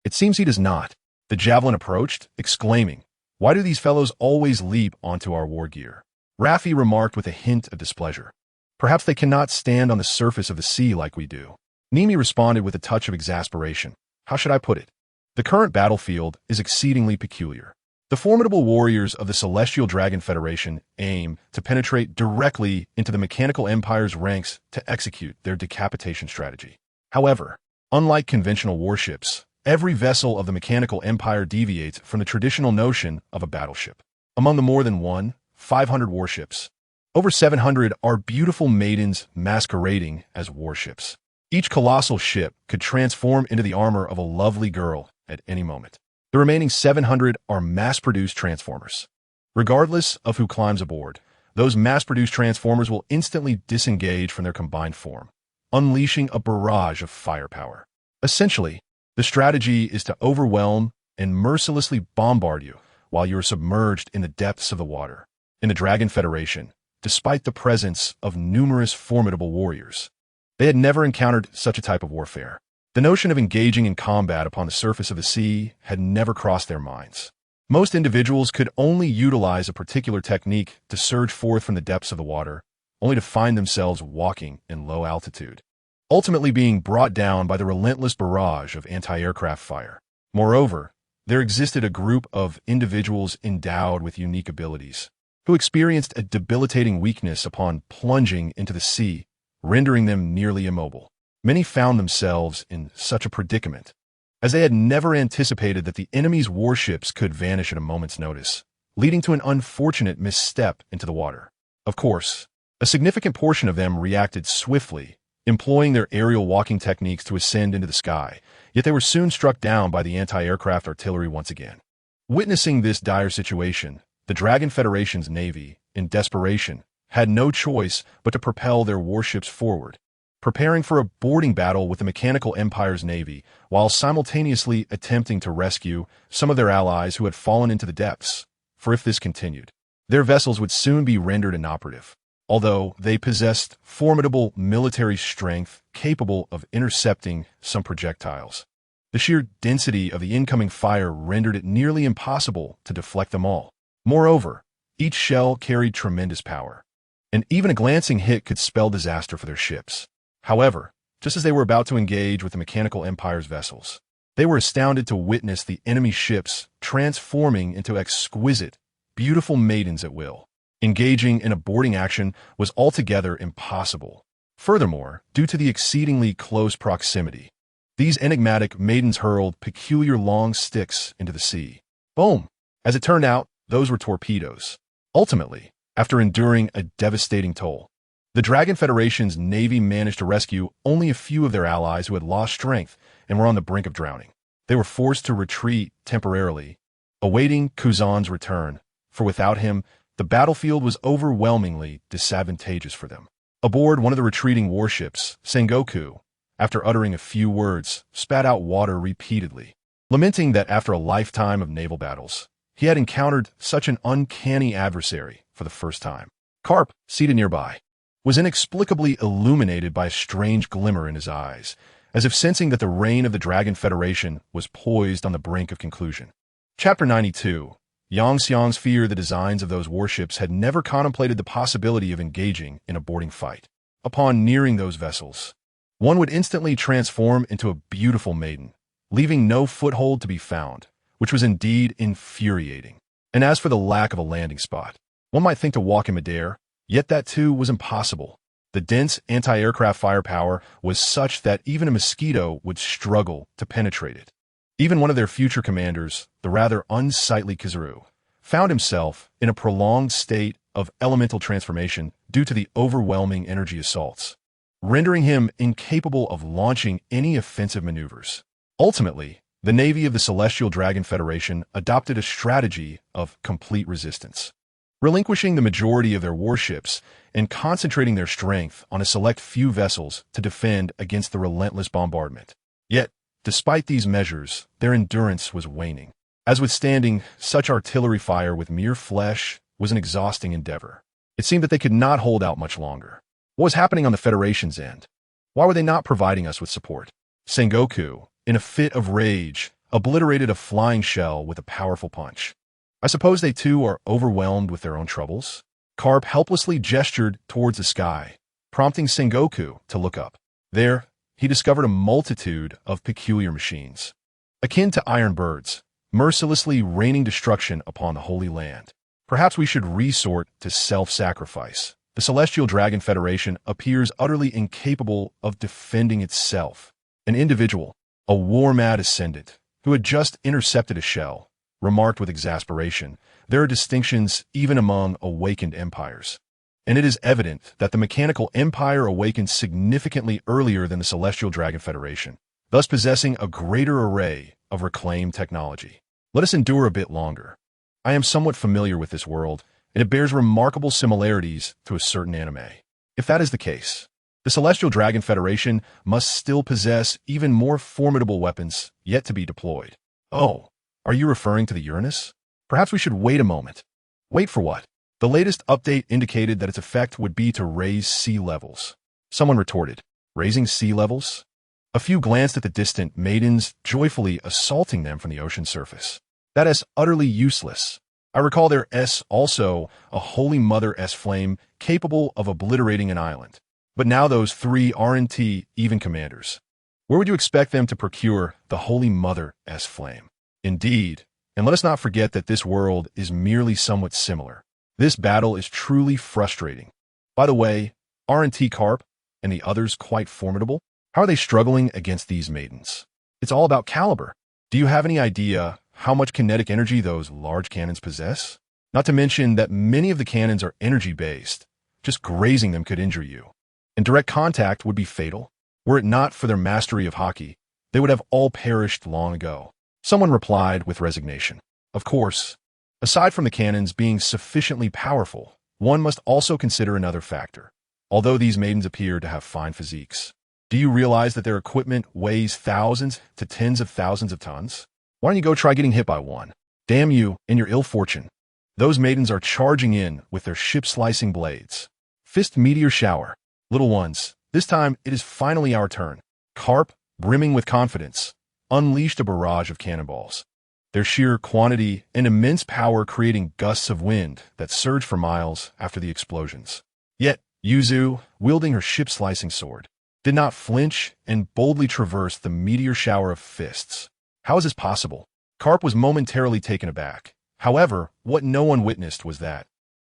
It seems he does not. The javelin approached, exclaiming, "Why do these fellows always leap onto our war gear?" Raffi remarked with a hint of displeasure. "Perhaps they cannot stand on the surface of the sea like we do." Nimi responded with a touch of exasperation. "How should I put it? The current battlefield is exceedingly peculiar. The formidable warriors of the Celestial Dragon Federation aim to penetrate directly into the Mechanical Empire's ranks to execute their decapitation strategy. However, unlike conventional warships, every vessel of the Mechanical Empire deviates from the traditional notion of a battleship. Among the more than 500 warships, over 700 are beautiful maidens masquerading as warships. Each colossal ship could transform into the armor of a lovely girl at any moment. The remaining 700 are mass-produced transformers. Regardless of who climbs aboard, those mass-produced transformers will instantly disengage from their combined form, unleashing a barrage of firepower. Essentially, the strategy is to overwhelm and mercilessly bombard you while you are submerged in the depths of the water. In the Dragon Federation, despite the presence of numerous formidable warriors, they had never encountered such a type of warfare. The notion of engaging in combat upon the surface of the sea had never crossed their minds. Most individuals could only utilize a particular technique to surge forth from the depths of the water, only to find themselves walking in low altitude, ultimately being brought down by the relentless barrage of anti-aircraft fire. Moreover, there existed a group of individuals endowed with unique abilities, who experienced a debilitating weakness upon plunging into the sea, rendering them nearly immobile. Many found themselves in such a predicament, as they had never anticipated that the enemy's warships could vanish at a moment's notice, leading to an unfortunate misstep into the water. Of course, a significant portion of them reacted swiftly, employing their aerial walking techniques to ascend into the sky, yet they were soon struck down by the anti-aircraft artillery once again. Witnessing this dire situation, the Dragon Federation's navy, in desperation, had no choice but to propel their warships forward, preparing for a boarding battle with the Mechanical Empire's navy, while simultaneously attempting to rescue some of their allies who had fallen into the depths. For if this continued, their vessels would soon be rendered inoperative, although they possessed formidable military strength capable of intercepting some projectiles. The sheer density of the incoming fire rendered it nearly impossible to deflect them all. Moreover, each shell carried tremendous power, and even a glancing hit could spell disaster for their ships. However, just as they were about to engage with the Mechanical Empire's vessels, they were astounded to witness the enemy ships transforming into exquisite, beautiful maidens at will. Engaging in a boarding action was altogether impossible. Furthermore, due to the exceedingly close proximity, these enigmatic maidens hurled peculiar long sticks into the sea. Boom! As it turned out, those were torpedoes. Ultimately, after enduring a devastating toll, the Dragon Federation's navy managed to rescue only a few of their allies who had lost strength and were on the brink of drowning. They were forced to retreat temporarily, awaiting Kuzan's return, for without him, the battlefield was overwhelmingly disadvantageous for them. Aboard one of the retreating warships, Sengoku, after uttering a few words, spat out water repeatedly, lamenting that after a lifetime of naval battles, he had encountered such an uncanny adversary for the first time. Karp, seated nearby, was inexplicably illuminated by a strange glimmer in his eyes, as if sensing that the reign of the Dragon Federation was poised on the brink of conclusion. Chapter 92. Yang Xiang's fear the designs of those warships had never contemplated the possibility of engaging in a boarding fight. Upon nearing those vessels, one would instantly transform into a beautiful maiden, leaving no foothold to be found, which was indeed infuriating. And as for the lack of a landing spot, one might think to walk in midair, yet that too was impossible. The dense anti-aircraft firepower was such that even a mosquito would struggle to penetrate it. Even one of their future commanders, the rather unsightly Kizaru, found himself in a prolonged state of elemental transformation due to the overwhelming energy assaults, rendering him incapable of launching any offensive maneuvers. Ultimately, the Navy of the Celestial Dragon Federation adopted a strategy of complete resistance. relinquishing the majority of their warships and concentrating their strength on a select few vessels to defend against the relentless bombardment. Yet, despite these measures, their endurance was waning, as withstanding such artillery fire with mere flesh was an exhausting endeavor. It seemed that they could not hold out much longer. What was happening on the Federation's end? Why were they not providing us with support? Sengoku, in a fit of rage, obliterated a flying shell with a powerful punch. I suppose they too are overwhelmed with their own troubles? Carp helplessly gestured towards the sky, prompting Sengoku to look up. There, he discovered a multitude of peculiar machines, akin to iron birds, mercilessly raining destruction upon the Holy Land. Perhaps we should resort to self-sacrifice. The Celestial Dragon Federation appears utterly incapable of defending itself. An individual, a war-mad ascendant, who had just intercepted a shell, remarked with exasperation, "There are distinctions even among awakened empires. And it is evident that the mechanical empire awakened significantly earlier than the Celestial Dragon Federation, thus possessing a greater array of reclaimed technology. Let us endure a bit longer. I am somewhat familiar with this world, and it bears remarkable similarities to a certain anime. If that is the case, the Celestial Dragon Federation must still possess even more formidable weapons yet to be deployed." Oh, are you referring to the Uranus? Perhaps we should wait a moment. Wait for what? The latest update indicated that its effect would be to raise sea levels. Someone retorted, "Raising sea levels?" A few glanced at the distant maidens joyfully assaulting them from the ocean surface. That is utterly useless. I recall there is also a Holy Mother S flame capable of obliterating an island. But now those three aren't even commanders. Where would you expect them to procure the Holy Mother S flame? Indeed, and let us not forget that this world is merely somewhat similar. This battle is truly frustrating. By the way, aren't Carp and the others quite formidable? How are they struggling against these maidens? It's all about caliber. Do you have any idea how much kinetic energy those large cannons possess? Not to mention that many of the cannons are energy-based. Just grazing them could injure you. And direct contact would be fatal. Were it not for their mastery of hockey, they would have all perished long ago. Someone replied with resignation. Of course, aside from the cannons being sufficiently powerful, one must also consider another factor. Although these maidens appear to have fine physiques, do you realize that their equipment weighs thousands to tens of thousands of tons? Why don't you go try getting hit by one? Damn you and your ill fortune. Those maidens are charging in with their ship-slicing blades. Fist meteor shower. Little ones, this time it is finally our turn. Carp, brimming with confidence, unleashed a barrage of cannonballs, their sheer quantity and immense power creating gusts of wind that surged for miles after the explosions. Yet, Yuzu, wielding her ship-slicing sword, did not flinch and boldly traversed the meteor shower of fists. How is this possible? Carp was momentarily taken aback. However, what no one witnessed was that,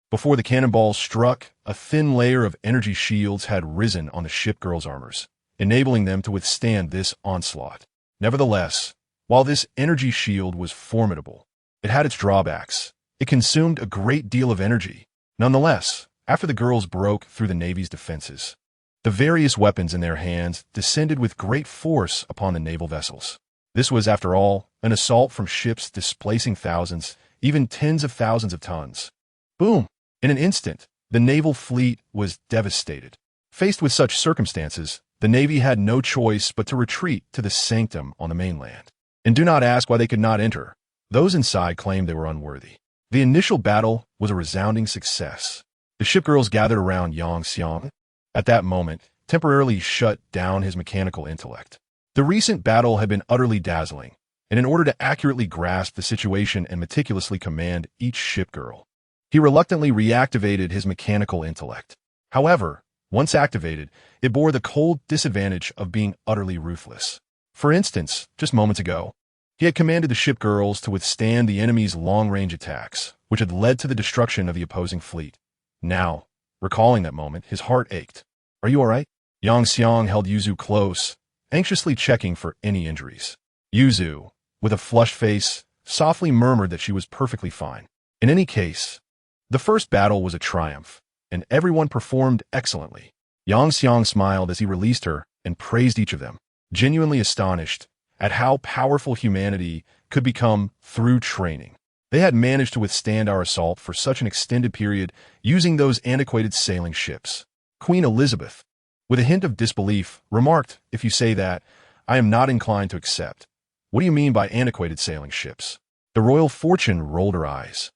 before the cannonballs struck, a thin layer of energy shields had risen on the Shipgirls' armors, enabling them to withstand this onslaught. Nevertheless, while this energy shield was formidable, it had its drawbacks. It consumed a great deal of energy. Nonetheless, after the girls broke through the Navy's defenses, the various weapons in their hands descended with great force upon the naval vessels. This was, after all, an assault from ships displacing thousands, even tens of thousands of tons. Boom! In an instant, the naval fleet was devastated. Faced with such circumstances, the Navy had no choice but to retreat to the sanctum on the mainland. And do not ask why they could not enter. Those inside claimed they were unworthy. The initial battle was a resounding success. The shipgirls gathered around Yang Xiang. At that moment, temporarily shut down his mechanical intellect. The recent battle had been utterly dazzling, and in order to accurately grasp the situation and meticulously command each shipgirl, he reluctantly reactivated his mechanical intellect. However, once activated, it bore the cold disadvantage of being utterly ruthless. For instance, just moments ago, he had commanded the shipgirls to withstand the enemy's long-range attacks, which had led to the destruction of the opposing fleet. Now, recalling that moment, his heart ached. "Are you all right?" Yang Xiang held Yuzu close, anxiously checking for any injuries. Yuzu, with a flushed face, softly murmured that she was perfectly fine. In any case, the first battle was a triumph, and everyone performed excellently. Yang Xiang smiled as he released her and praised each of them, genuinely astonished at how powerful humanity could become through training. They had managed to withstand our assault for such an extended period using those antiquated sailing ships. Queen Elizabeth, with a hint of disbelief, remarked, "If you say that, I am not inclined to accept. What do you mean by antiquated sailing ships?" The royal fortune rolled her eyes.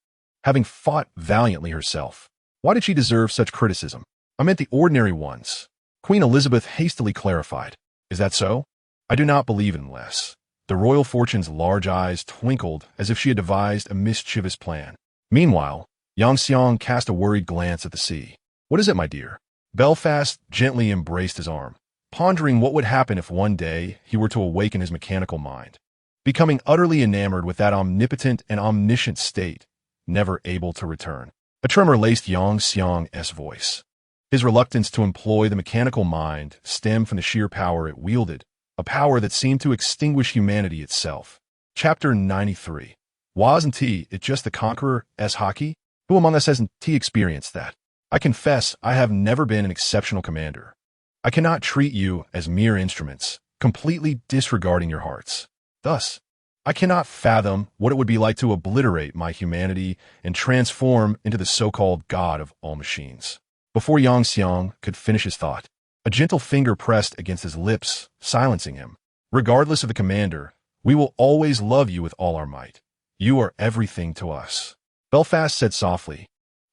Having fought valiantly herself, why did she deserve such criticism? I meant the ordinary ones. Queen Elizabeth hastily clarified. Is that so? I do not believe in less. The royal fortune's large eyes twinkled as if she had devised a mischievous plan. Meanwhile, Yang Xiang cast a worried glance at the sea. What is it, my dear? Belfast gently embraced his arm, pondering what would happen if one day he were to awaken his mechanical mind, becoming utterly enamored with that omnipotent and omniscient state, never able to return. A tremor laced Yang Xiang's voice. His reluctance to employ the mechanical mind stemmed from the sheer power it wielded, a power that seemed to extinguish humanity itself. Chapter 93. Wasn't it just the conqueror's hockey? Who among us hasn't experienced that? I confess I have never been an exceptional commander. I cannot treat you as mere instruments, completely disregarding your hearts. Thus, I cannot fathom what it would be like to obliterate my humanity and transform into the so-called god of all machines. Before Yang Xiang could finish his thought, a gentle finger pressed against his lips, silencing him. Regardless of the commander, we will always love you with all our might. You are everything to us. Belfast said softly,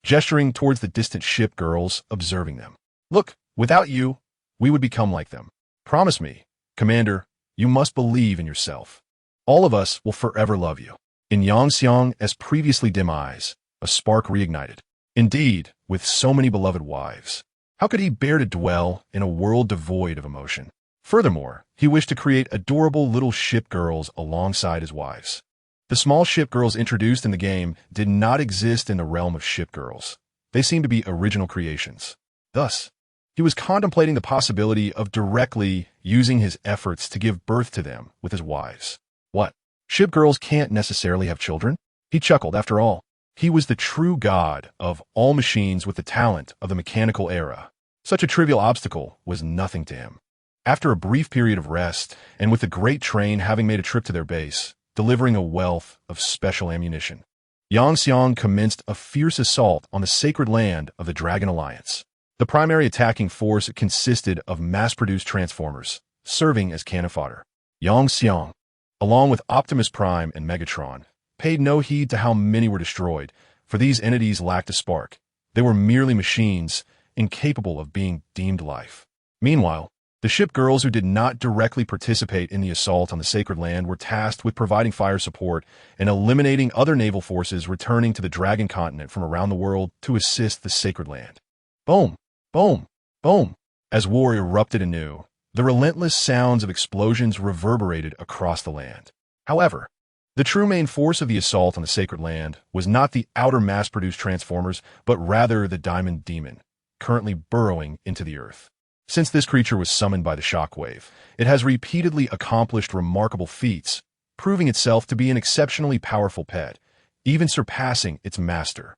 gesturing towards the distant shipgirls, observing them. Look, without you, we would become like them. Promise me, Commander, you must believe in yourself. All of us will forever love you. In Yang Xiang's previously dim eyes, a spark reignited. Indeed, with so many beloved wives, how could he bear to dwell in a world devoid of emotion? Furthermore, he wished to create adorable little shipgirls alongside his wives. The small shipgirls introduced in the game did not exist in the realm of shipgirls. They seemed to be original creations. Thus, he was contemplating the possibility of directly using his efforts to give birth to them with his wives. What? Shipgirls can't necessarily have children? He chuckled. After all, he was the true god of all machines with the talent of the mechanical era. Such a trivial obstacle was nothing to him. After a brief period of rest, and with the great train having made a trip to their base, delivering a wealth of special ammunition, Yang Xiang commenced a fierce assault on the sacred land of the Dragon Alliance. The primary attacking force consisted of mass-produced transformers, serving as cannon fodder. Yang Xiang, along with Optimus Prime and Megatron, paid no heed to how many were destroyed, for these entities lacked a spark. They were merely machines, incapable of being deemed life. Meanwhile, the shipgirls who did not directly participate in the assault on the sacred land were tasked with providing fire support and eliminating other naval forces returning to the Dragon continent from around the world to assist the sacred land. Boom! Boom! Boom! As war erupted anew, the relentless sounds of explosions reverberated across the land. However, the true main force of the assault on the sacred land was not the outer mass-produced transformers, but rather the Diamond Demon, currently burrowing into the earth. Since this creature was summoned by the shockwave, it has repeatedly accomplished remarkable feats, proving itself to be an exceptionally powerful pet, even surpassing its master.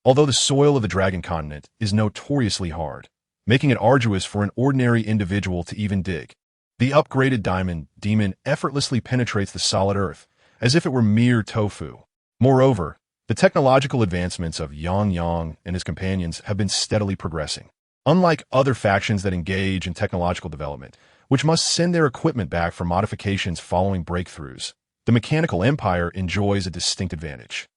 Although the soil of the Dragon continent is notoriously hard, making it arduous for an ordinary individual to even dig, the upgraded Diamond Demon effortlessly penetrates the solid earth, as if it were mere tofu. Moreover, the technological advancements of Yang and his companions have been steadily progressing. Unlike other factions that engage in technological development, which must send their equipment back for modifications following breakthroughs, the Mechanical Empire enjoys a distinct advantage.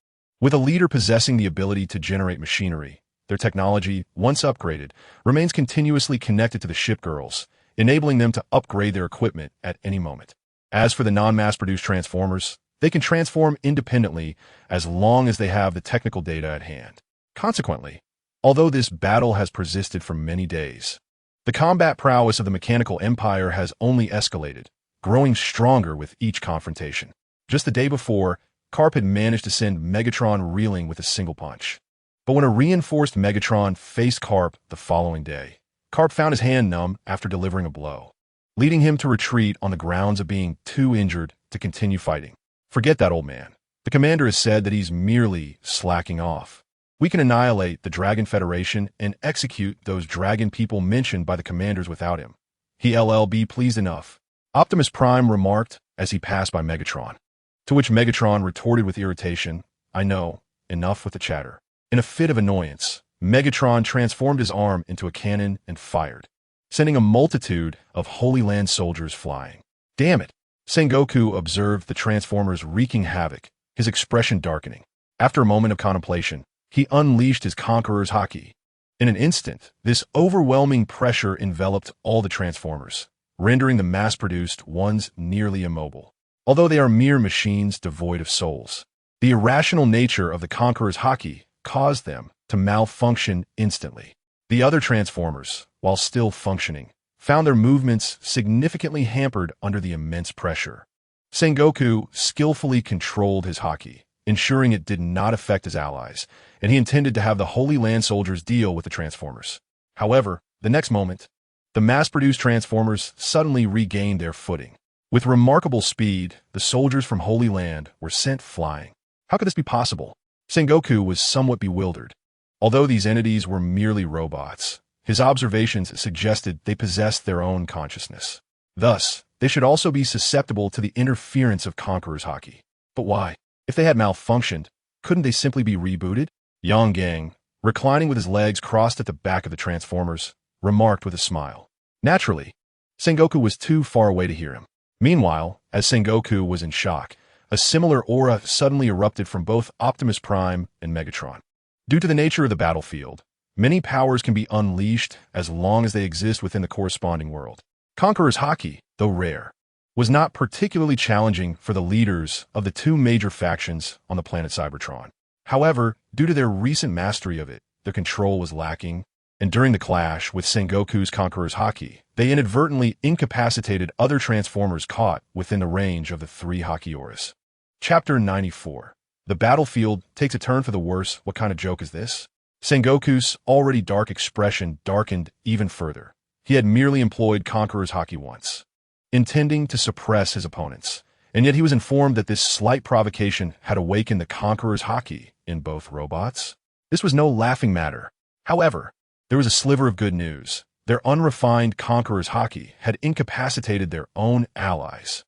With a leader possessing the ability to generate machinery, their technology, once upgraded, remains continuously connected to the shipgirls, enabling them to upgrade their equipment at any moment. As for the non-mass-produced transformers, they can transform independently as long as they have the technical data at hand. Consequently, although this battle has persisted for many days, the combat prowess of the Mechanical Empire has only escalated, growing stronger with each confrontation. Just the day before, Carp had managed to send Megatron reeling with a single punch. But when a reinforced Megatron faced Carp the following day, Carp found his hand numb after delivering a blow, leading him to retreat on the grounds of being too injured to continue fighting. Forget that old man. The commander has said that he's merely slacking off. We can annihilate the Dragon Federation and execute those dragon people mentioned by the commanders without him. He'll be pleased enough, Optimus Prime remarked as he passed by Megatron. To which Megatron retorted with irritation, I know. Enough with the chatter. In a fit of annoyance, Megatron transformed his arm into a cannon and fired, sending a multitude of Holy Land soldiers flying. Damn it! Sengoku observed the Transformers wreaking havoc, his expression darkening. After a moment of contemplation, he unleashed his Conqueror's Haki. In an instant, this overwhelming pressure enveloped all the Transformers, rendering the mass-produced ones nearly immobile. Although they are mere machines devoid of souls, the irrational nature of the Conqueror's Haki caused them to malfunction instantly. The other Transformers, while still functioning, found their movements significantly hampered under the immense pressure. Sengoku skillfully controlled his Haki, ensuring it did not affect his allies, and he intended to have the Holy Land soldiers deal with the Transformers. However, the next moment, the mass-produced Transformers suddenly regained their footing. With remarkable speed, the soldiers from Holy Land were sent flying. How could this be possible? Sengoku was somewhat bewildered. Although these entities were merely robots, his observations suggested they possessed their own consciousness. Thus, they should also be susceptible to the interference of Conqueror's Haki. But why? If they had malfunctioned, couldn't they simply be rebooted? Guang, reclining with his legs crossed at the back of the Transformers, remarked with a smile. Naturally, Sengoku was too far away to hear him. Meanwhile, as Sengoku was in shock, a similar aura suddenly erupted from both Optimus Prime and Megatron. Due to the nature of the battlefield, many powers can be unleashed as long as they exist within the corresponding world. Conqueror's Haki, though rare, was not particularly challenging for the leaders of the two major factions on the planet Cybertron. However, due to their recent mastery of it, their control was lacking, and during the clash with Sengoku's Conqueror's Haki, they inadvertently incapacitated other Transformers caught within the range of the three Haki auras. Chapter 94. The battlefield takes a turn for the worse. What kind of joke is this? Sengoku's already dark expression darkened even further. He had merely employed Conqueror's Haki once, intending to suppress his opponents, and yet he was informed that this slight provocation had awakened the Conqueror's Haki in both robots. This was no laughing matter. However, there was a sliver of good news. Their unrefined Conqueror's Haki had incapacitated their own allies.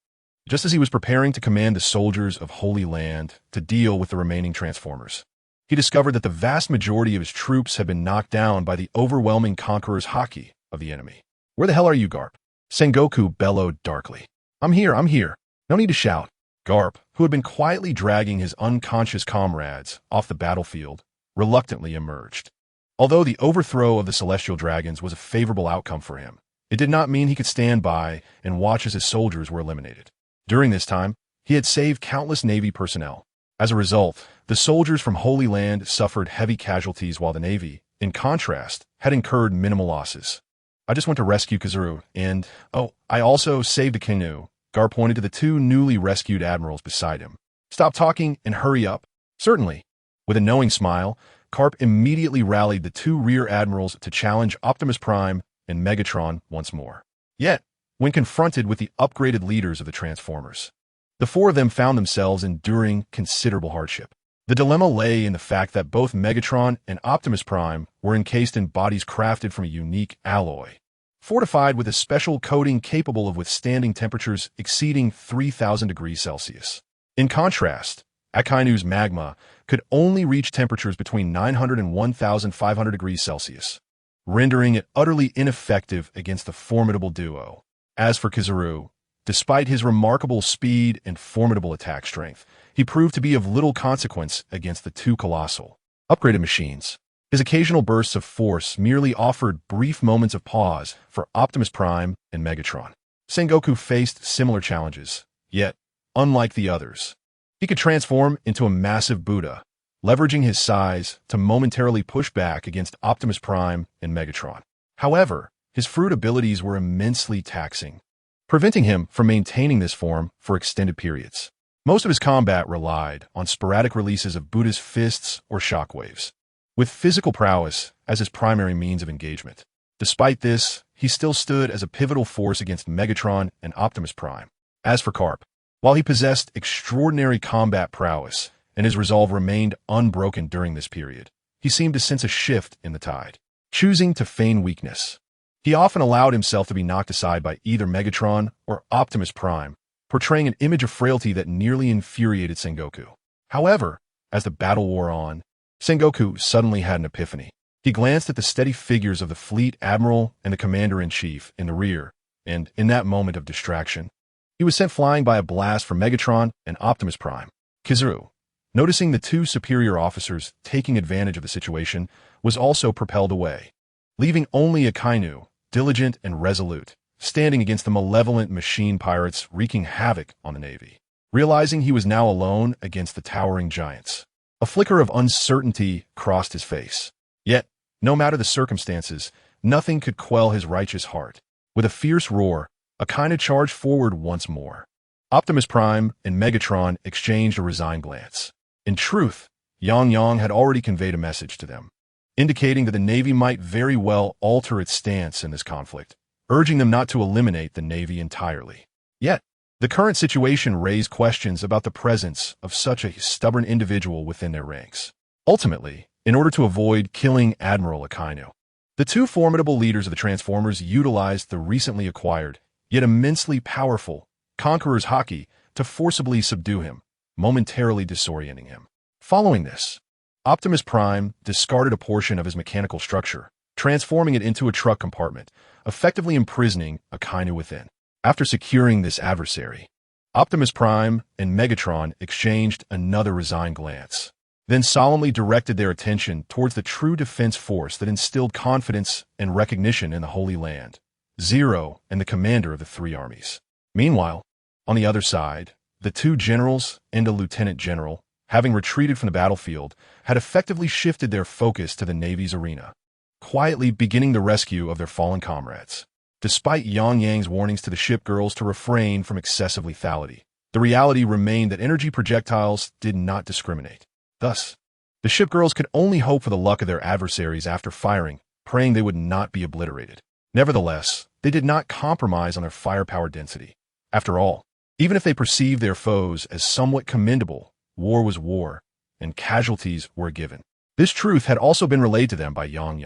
Just as he was preparing to command the soldiers of Holy Land to deal with the remaining Transformers, he discovered that the vast majority of his troops had been knocked down by the overwhelming Conqueror's Haki of the enemy. Where the hell are you, Garp? Sengoku bellowed darkly. I'm here. No need to shout. Garp, who had been quietly dragging his unconscious comrades off the battlefield, reluctantly emerged. Although the overthrow of the Celestial Dragons was a favorable outcome for him, it did not mean he could stand by and watch as his soldiers were eliminated. During this time, he had saved countless Navy personnel. As a result, the soldiers from Holy Land suffered heavy casualties while the Navy, in contrast, had incurred minimal losses. I just went to rescue Kazuru, and, I also saved a canoe. Gar pointed to the two newly rescued admirals beside him. Stop talking and hurry up. Certainly. With a knowing smile, Carp immediately rallied the two rear admirals to challenge Optimus Prime and Megatron once more. Yet, when confronted with the upgraded leaders of the Transformers, the four of them found themselves enduring considerable hardship. The dilemma lay in the fact that both Megatron and Optimus Prime were encased in bodies crafted from a unique alloy, fortified with a special coating capable of withstanding temperatures exceeding 3,000 degrees Celsius. In contrast, Akainu's magma could only reach temperatures between 900 and 1,500 degrees Celsius, rendering it utterly ineffective against the formidable duo. As for Kazuru, despite his remarkable speed and formidable attack strength, he proved to be of little consequence against the two colossal, upgraded machines. His occasional bursts of force merely offered brief moments of pause for Optimus Prime and Megatron. Sengoku faced similar challenges, yet, unlike the others, he could transform into a massive Buddha, leveraging his size to momentarily push back against Optimus Prime and Megatron. However, his fruit abilities were immensely taxing, preventing him from maintaining this form for extended periods. Most of his combat relied on sporadic releases of Buddha's fists or shockwaves, with physical prowess as his primary means of engagement. Despite this, he still stood as a pivotal force against Megatron and Optimus Prime. As for Carp, while he possessed extraordinary combat prowess and his resolve remained unbroken during this period, he seemed to sense a shift in the tide. Choosing to feign weakness, he often allowed himself to be knocked aside by either Megatron or Optimus Prime, portraying an image of frailty that nearly infuriated Sengoku. However, As the battle wore on, Sengoku suddenly had an epiphany. He glanced at the steady figures of the fleet admiral and the commander-in-chief in the rear, and, in that moment of distraction, he was sent flying by a blast from Megatron and Optimus Prime. Kizaru, noticing the two superior officers taking advantage of the situation, was also propelled away, leaving only Akainu, diligent and resolute, standing against the malevolent machine pirates wreaking havoc on the Navy. Realizing he was now alone against the towering giants, a flicker of uncertainty crossed his face. Yet, no matter the circumstances, nothing could quell his righteous heart. With a fierce roar, Akainu charged forward once more. Optimus Prime and Megatron exchanged a resigned glance. In truth, Yang had already conveyed a message to them, indicating that the Navy might very well alter its stance in this conflict, urging them not to eliminate the Navy entirely. Yet, the current situation raised questions about the presence of such a stubborn individual within their ranks. Ultimately, in order to avoid killing Admiral Akainu, the two formidable leaders of the Transformers utilized the recently acquired, yet immensely powerful, Conqueror's Haki to forcibly subdue him, momentarily disorienting him. Following this, Optimus Prime discarded a portion of his mechanical structure, transforming it into a truck compartment, effectively imprisoning Akainu within. After securing this adversary, Optimus Prime and Megatron exchanged another resigned glance, then solemnly directed their attention towards the true defense force that instilled confidence and recognition in the Holy Land, Zero and the commander of the three armies. Meanwhile, on the other side, the two generals and a lieutenant general, having retreated from the battlefield, had effectively shifted their focus to the Navy's arena, quietly beginning the rescue of their fallen comrades. Despite Yang's warnings to the Shipgirls to refrain from excessive lethality, the reality remained that energy projectiles did not discriminate. Thus, the Shipgirls could only hope for the luck of their adversaries after firing, praying they would not be obliterated. Nevertheless, they did not compromise on their firepower density. After all, even if they perceived their foes as somewhat commendable, war was war, and casualties were given. This truth had also been relayed to them by Yang.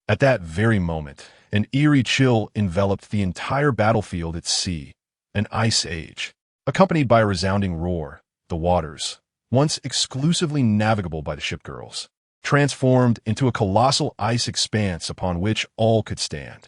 At that very moment, an eerie chill enveloped the entire battlefield at sea, an ice age, accompanied by a resounding roar. The waters, once exclusively navigable by the Shipgirls, transformed into a colossal ice expanse upon which all could stand.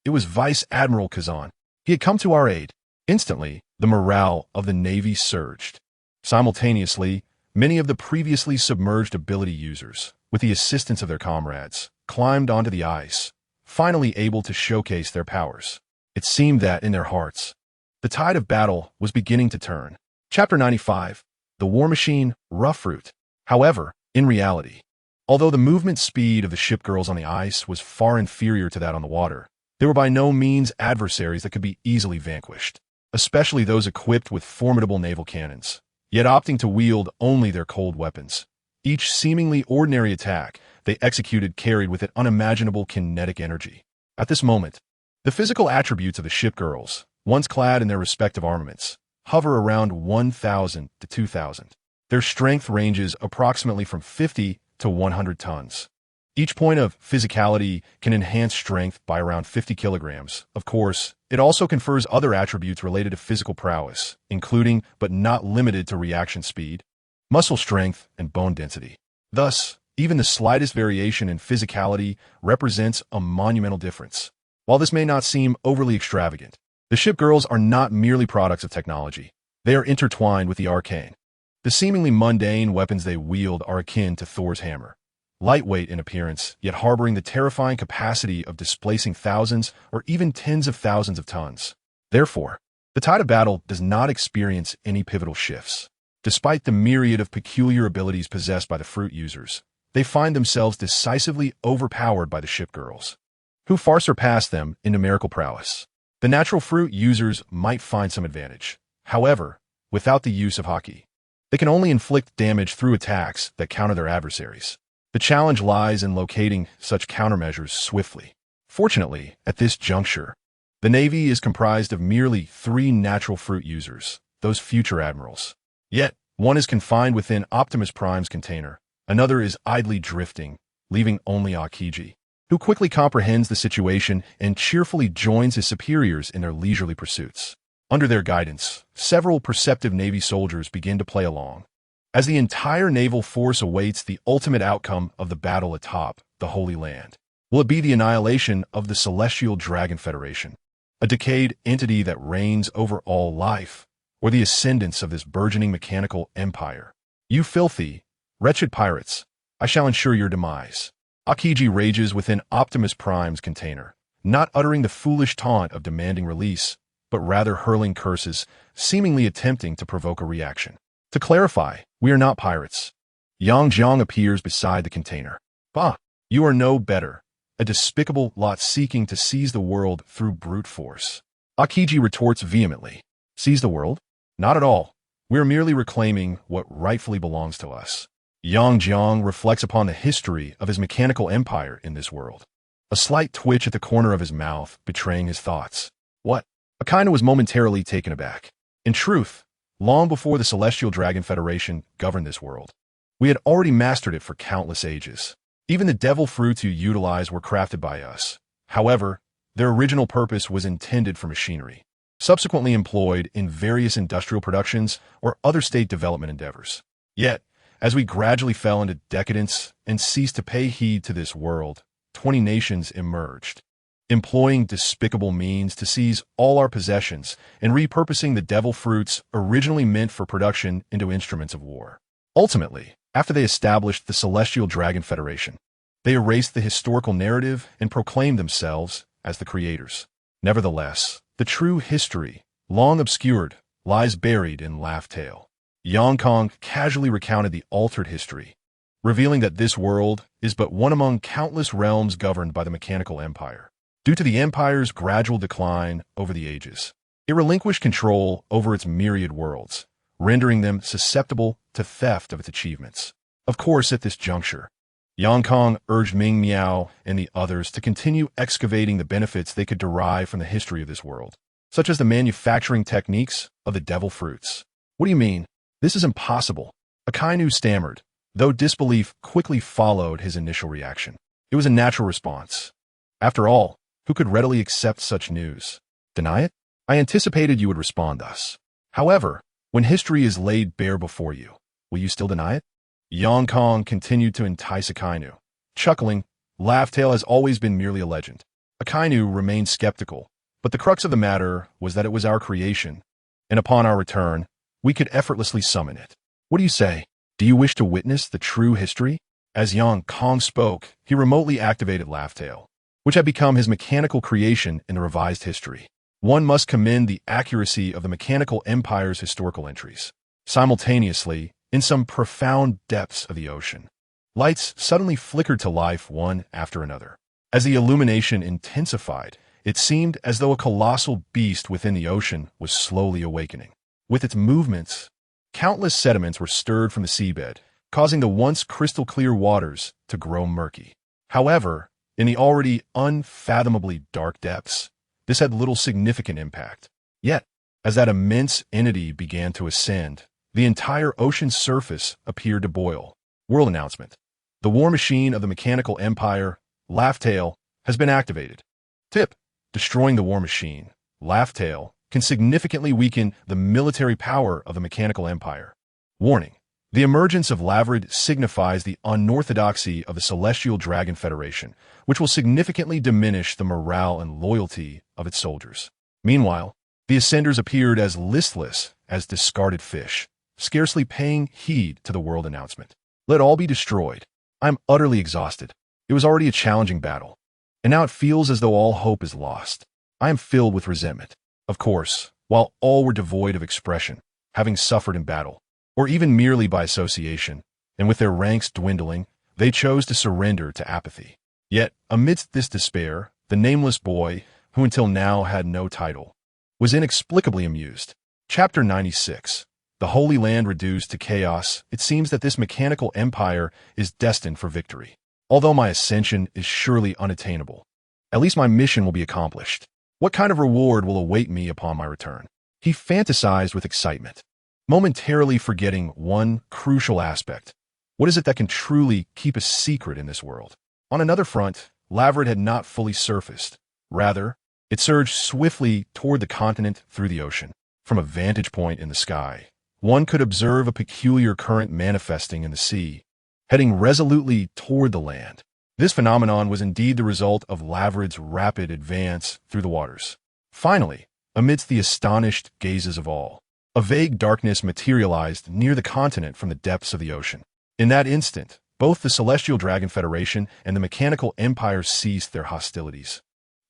It was Vice Admiral Kazan. He had come to our aid. Instantly, the morale of the Navy surged. Simultaneously, many of the previously submerged ability users, with the assistance of their comrades, climbed onto the ice, finally able to showcase their powers. It seemed that, in their hearts, the tide of battle was beginning to turn. Chapter 95, The War Machine, Rough Fruit. However, in reality, although the movement speed of the Shipgirls on the ice was far inferior to that on the water, they were by no means adversaries that could be easily vanquished, especially those equipped with formidable naval cannons, yet opting to wield only their cold weapons. Each seemingly ordinary attack they executed carried with it unimaginable kinetic energy. At this moment, the physical attributes of the Shipgirls, once clad in their respective armaments, hover around 1,000 to 2,000. Their strength ranges approximately from 50 to 100 tons. Each point of physicality can enhance strength by around 50 kilograms. Of course, it also confers other attributes related to physical prowess, including but not limited to reaction speed, muscle strength, and bone density. Thus, even the slightest variation in physicality represents a monumental difference. While this may not seem overly extravagant, the Shipgirls are not merely products of technology. They are intertwined with the arcane. The seemingly mundane weapons they wield are akin to Thor's hammer, lightweight in appearance, yet harboring the terrifying capacity of displacing thousands or even tens of thousands of tons. Therefore, the tide of battle does not experience any pivotal shifts. Despite the myriad of peculiar abilities possessed by the fruit users, they find themselves decisively overpowered by the Shipgirls, who far surpass them in numerical prowess. The natural fruit users might find some advantage. However, without the use of Haki, they can only inflict damage through attacks that counter their adversaries. The challenge lies in locating such countermeasures swiftly. Fortunately, at this juncture, the Navy is comprised of merely 3 natural fruit users, those future admirals. Yet, one is confined within Optimus Prime's container, another is idly drifting, leaving only Aokiji, who quickly comprehends the situation and cheerfully joins his superiors in their leisurely pursuits. Under their guidance, several perceptive Navy soldiers begin to play along, as the entire naval force awaits the ultimate outcome of the battle atop the Holy Land. Will it be the annihilation of the Celestial Dragon Federation, a decayed entity that reigns over all life, or the ascendance of this burgeoning mechanical empire? You filthy, wretched pirates, I shall ensure your demise. Aokiji rages within Optimus Prime's container, not uttering the foolish taunt of demanding release, but rather hurling curses, seemingly attempting to provoke a reaction. To clarify, we are not pirates. Yang Jiang appears beside the container. Bah, you are no better, a despicable lot seeking to seize the world through brute force. Aokiji retorts vehemently. Seize the world? Not at all. We are merely reclaiming what rightfully belongs to us. Yang Jiang reflects upon the history of his mechanical empire in this world, a slight twitch at the corner of his mouth betraying his thoughts. What? Akainu was momentarily taken aback. In truth, long before the Celestial Dragon Federation governed this world, we had already mastered it for countless ages. Even the devil fruits you utilize were crafted by us. However, their original purpose was intended for machinery, subsequently employed in various industrial productions or other state development endeavors. Yet, as we gradually fell into decadence and ceased to pay heed to this world, 20 nations emerged, employing despicable means to seize all our possessions and repurposing the devil fruits originally meant for production into instruments of war. Ultimately, after they established the Celestial Dragon Federation, they erased the historical narrative and proclaimed themselves as the creators. Nevertheless, the true history, long obscured, lies buried in Laugh Tale. Yang Kong casually recounted the altered history, revealing that this world is but one among countless realms governed by the mechanical empire. Due to the empire's gradual decline over the ages, it relinquished control over its myriad worlds, rendering them susceptible to theft of its achievements. Of course, at this juncture, Yang Kong urged Ming Miao and the others to continue excavating the benefits they could derive from the history of this world, such as the manufacturing techniques of the devil fruits. What do you mean? This is impossible. Akainu stammered, though disbelief quickly followed his initial reaction. It was a natural response. After all, who could readily accept such news? Deny it? I anticipated you would respond thus. However, when history is laid bare before you, will you still deny it? Yang Kong continued to entice Akainu. Chuckling, Laugh Tale has always been merely a legend. Akainu remained skeptical, but the crux of the matter was that it was our creation, and upon our return, we could effortlessly summon it. What do you say? Do you wish to witness the true history? As Yang Kong spoke, he remotely activated Laugh Tale, which had become his mechanical creation in the revised history. One must commend the accuracy of the mechanical empire's historical entries. Simultaneously, in some profound depths of the ocean, lights suddenly flickered to life one after another. As the illumination intensified, it seemed as though a colossal beast within the ocean was slowly awakening. With its movements, countless sediments were stirred from the seabed, causing the once crystal-clear waters to grow murky. However, in the already unfathomably dark depths, this had little significant impact. Yet, as that immense entity began to ascend, the entire ocean's surface appeared to boil. World announcement. The war machine of the mechanical empire, Laugh Tale, has been activated. Tip: destroying the war machine, Laugh Tale, can significantly weaken the military power of the mechanical empire. Warning: the emergence of Lavrid signifies the unorthodoxy of the Celestial Dragon Federation, which will significantly diminish the morale and loyalty of its soldiers. Meanwhile, the Ascenders appeared as listless as discarded fish, scarcely paying heed to the world announcement. Let all be destroyed. I am utterly exhausted. It was already a challenging battle, and now it feels as though all hope is lost. I am filled with resentment. Of course, while all were devoid of expression, having suffered in battle, or even merely by association, and with their ranks dwindling, they chose to surrender to apathy. Yet, amidst this despair, the nameless boy, who until now had no title, was inexplicably amused. Chapter 96. The Holy Land reduced to chaos. It seems that this mechanical empire is destined for victory. Although my ascension is surely unattainable, at least my mission will be accomplished. What kind of reward will await me upon my return? He fantasized with excitement, momentarily forgetting one crucial aspect. What is it that can truly keep a secret in this world? On another front, Lavrid had not fully surfaced. Rather, it surged swiftly toward the continent through the ocean. From a vantage point in the sky, one could observe a peculiar current manifesting in the sea, heading resolutely toward the land. This phenomenon was indeed the result of Lavrid's rapid advance through the waters. Finally, amidst the astonished gazes of all, a vague darkness materialized near the continent from the depths of the ocean. In that instant, both the Celestial Dragon Federation and the Mechanical Empire ceased their hostilities,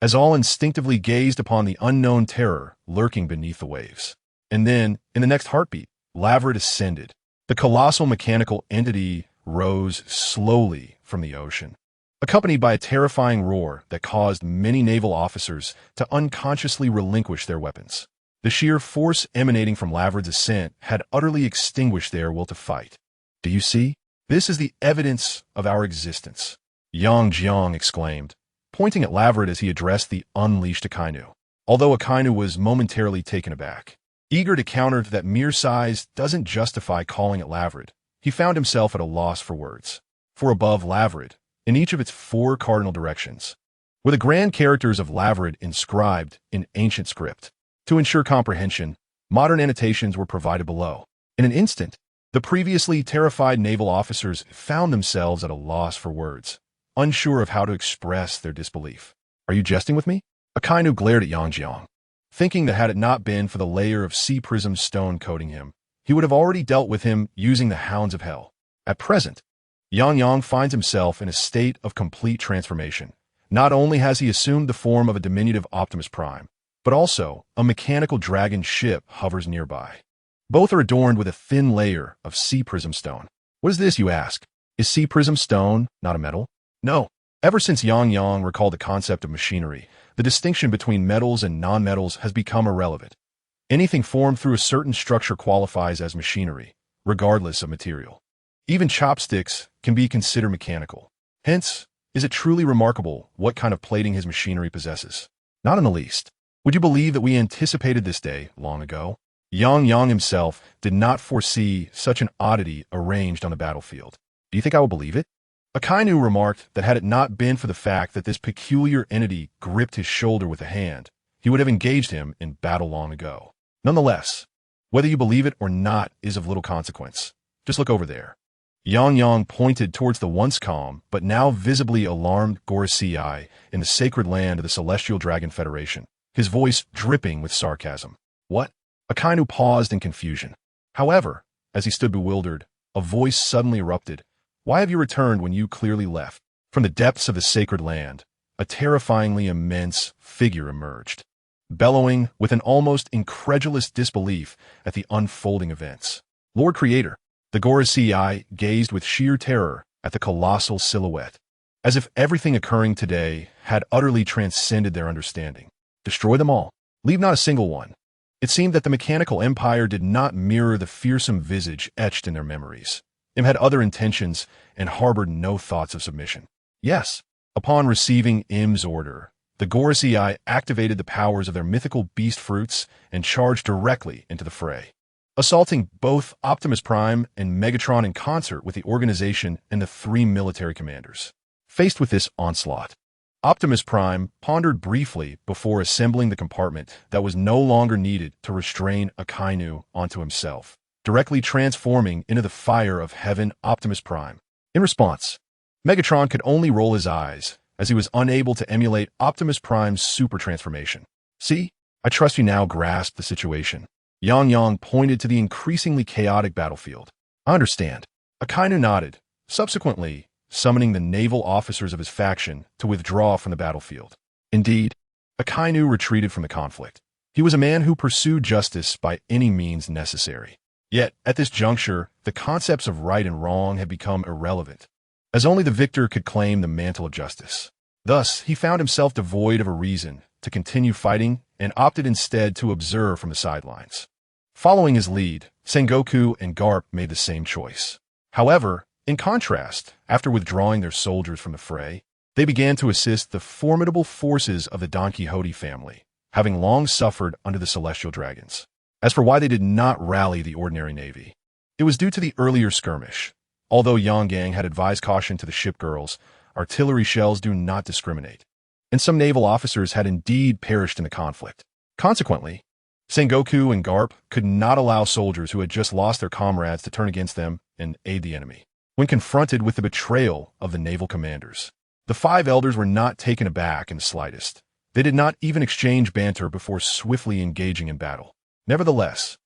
as all instinctively gazed upon the unknown terror lurking beneath the waves. And then, in the next heartbeat, Lavrid ascended. The colossal mechanical entity rose slowly from the ocean, accompanied by a terrifying roar that caused many naval officers to unconsciously relinquish their weapons. The sheer force emanating from Lavrid's ascent had utterly extinguished their will to fight. "Do you see? This is the evidence of our existence," Yang Jiang exclaimed, pointing at Lavrid as he addressed the unleashed Akainu. Although Akainu was momentarily taken aback, eager to counter that mere size doesn't justify calling at Lavrid, he found himself at a loss for words. For above Lavrid, in each of its 4 cardinal directions, were the grand characters of Lavrid inscribed in ancient script. To ensure comprehension, modern annotations were provided below. In an instant, the previously terrified naval officers found themselves at a loss for words, unsure of how to express their disbelief. "Are you jesting with me?" Akainu glared at Yang Jiang, thinking that had it not been for the layer of sea prism stone coating him, he would have already dealt with him using the hounds of hell. At present, Yang Yang finds himself in a state of complete transformation. Not only has he assumed the form of a diminutive Optimus Prime, but also a mechanical dragon ship hovers nearby. Both are adorned with a thin layer of sea prism stone. What is this, you ask? Is sea prism stone not a metal? No. Ever since Yang Yang recalled the concept of machinery, the distinction between metals and non-metals has become irrelevant. Anything formed through a certain structure qualifies as machinery, regardless of material. Even chopsticks can be considered mechanical. Hence, is it truly remarkable what kind of plating his machinery possesses? Not in the least. Would you believe that we anticipated this day long ago? Yang Yang himself did not foresee such an oddity arranged on the battlefield. Do you think I will believe it? Akainu remarked that had it not been for the fact that this peculiar entity gripped his shoulder with a hand, he would have engaged him in battle long ago. Nonetheless, whether you believe it or not is of little consequence. Just look over there. Yang Yang pointed towards the once calm but now visibly alarmed Gorosei in the sacred land of the Celestial Dragon Federation, his voice dripping with sarcasm. What? Akainu paused in confusion. However, as he stood bewildered, a voice suddenly erupted. Why have you returned when you clearly left? From the depths of the sacred land, a terrifyingly immense figure emerged, bellowing with an almost incredulous disbelief at the unfolding events. Lord Creator, the Gorosei gazed with sheer terror at the colossal silhouette, as if everything occurring today had utterly transcended their understanding. Destroy them all. Leave not a single one. It seemed that the Mechanical Empire did not mirror the fearsome visage etched in their memories. It had other intentions and harbored no thoughts of submission. Yes, upon receiving Im's order, the Gorosei activated the powers of their mythical beast fruits and charged directly into the fray, assaulting both Optimus Prime and Megatron in concert with the organization and the 3 military commanders. Faced with this onslaught, Optimus Prime pondered briefly before assembling the compartment that was no longer needed to restrain Akainu onto himself, directly transforming into the fire of heaven Optimus Prime. In response, Megatron could only roll his eyes, as he was unable to emulate Optimus Prime's super transformation. See, I trust you now grasp the situation. Yang Yang pointed to the increasingly chaotic battlefield. I understand. Akainu nodded, subsequently summoning the naval officers of his faction to withdraw from the battlefield. Indeed, Akainu retreated from the conflict. He was a man who pursued justice by any means necessary. Yet, at this juncture, the concepts of right and wrong had become irrelevant, as only the victor could claim the mantle of justice. Thus, he found himself devoid of a reason to continue fighting and opted instead to observe from the sidelines. Following his lead, Sengoku and Garp made the same choice. However, in contrast, after withdrawing their soldiers from the fray, they began to assist the formidable forces of the Don Quixote family, having long suffered under the Celestial Dragons. As for why they did not rally the ordinary navy, it was due to the earlier skirmish. Although Yang had advised caution to the Shipgirls, artillery shells do not discriminate, and some naval officers had indeed perished in the conflict. Consequently, Sengoku and Garp could not allow soldiers who had just lost their comrades to turn against them and aid the enemy. When confronted with the betrayal of the naval commanders, the five elders were not taken aback in the slightest. They did not even exchange banter before swiftly engaging in battle. Nevertheless,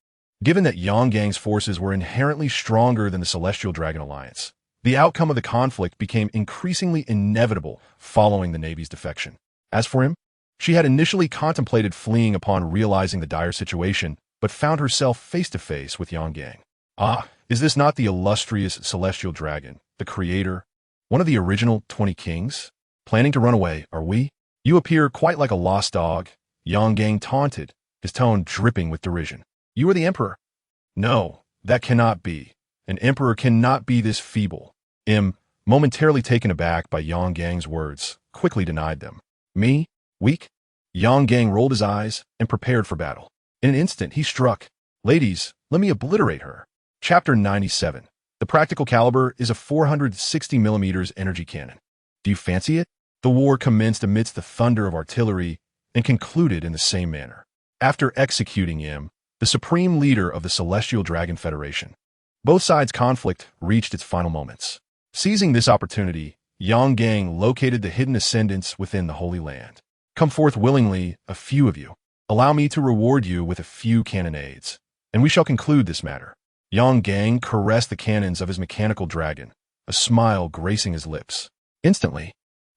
given that Yonggang's forces were inherently stronger than the Celestial Dragon Alliance, the outcome of the conflict became increasingly inevitable following the Navy's defection. As for him, she had initially contemplated fleeing upon realizing the dire situation, but found herself face-to-face with Yonggang. Ah, is this not the illustrious Celestial Dragon, the creator, one of the original 20 kings? Planning to run away, are we? You appear quite like a lost dog, Yonggang taunted, his tone dripping with derision. You are the emperor. No, that cannot be. An emperor cannot be this feeble. Momentarily taken aback by Yonggang's words, quickly denied them. Me? Weak? Yonggang rolled his eyes and prepared for battle. In an instant, he struck. Ladies, let me obliterate her. Chapter 97. The practical caliber is a 460 mm energy cannon. Do you fancy it? The war commenced amidst the thunder of artillery and concluded in the same manner. After executing him, the supreme leader of the Celestial Dragon Federation, both sides' conflict reached its final moments. Seizing this opportunity, Yonggang located the hidden ascendants within the Holy Land. Come forth willingly, a few of you. Allow me to reward you with a few cannonades, and we shall conclude this matter. Yonggang caressed the cannons of his mechanical dragon, a smile gracing his lips. Instantly,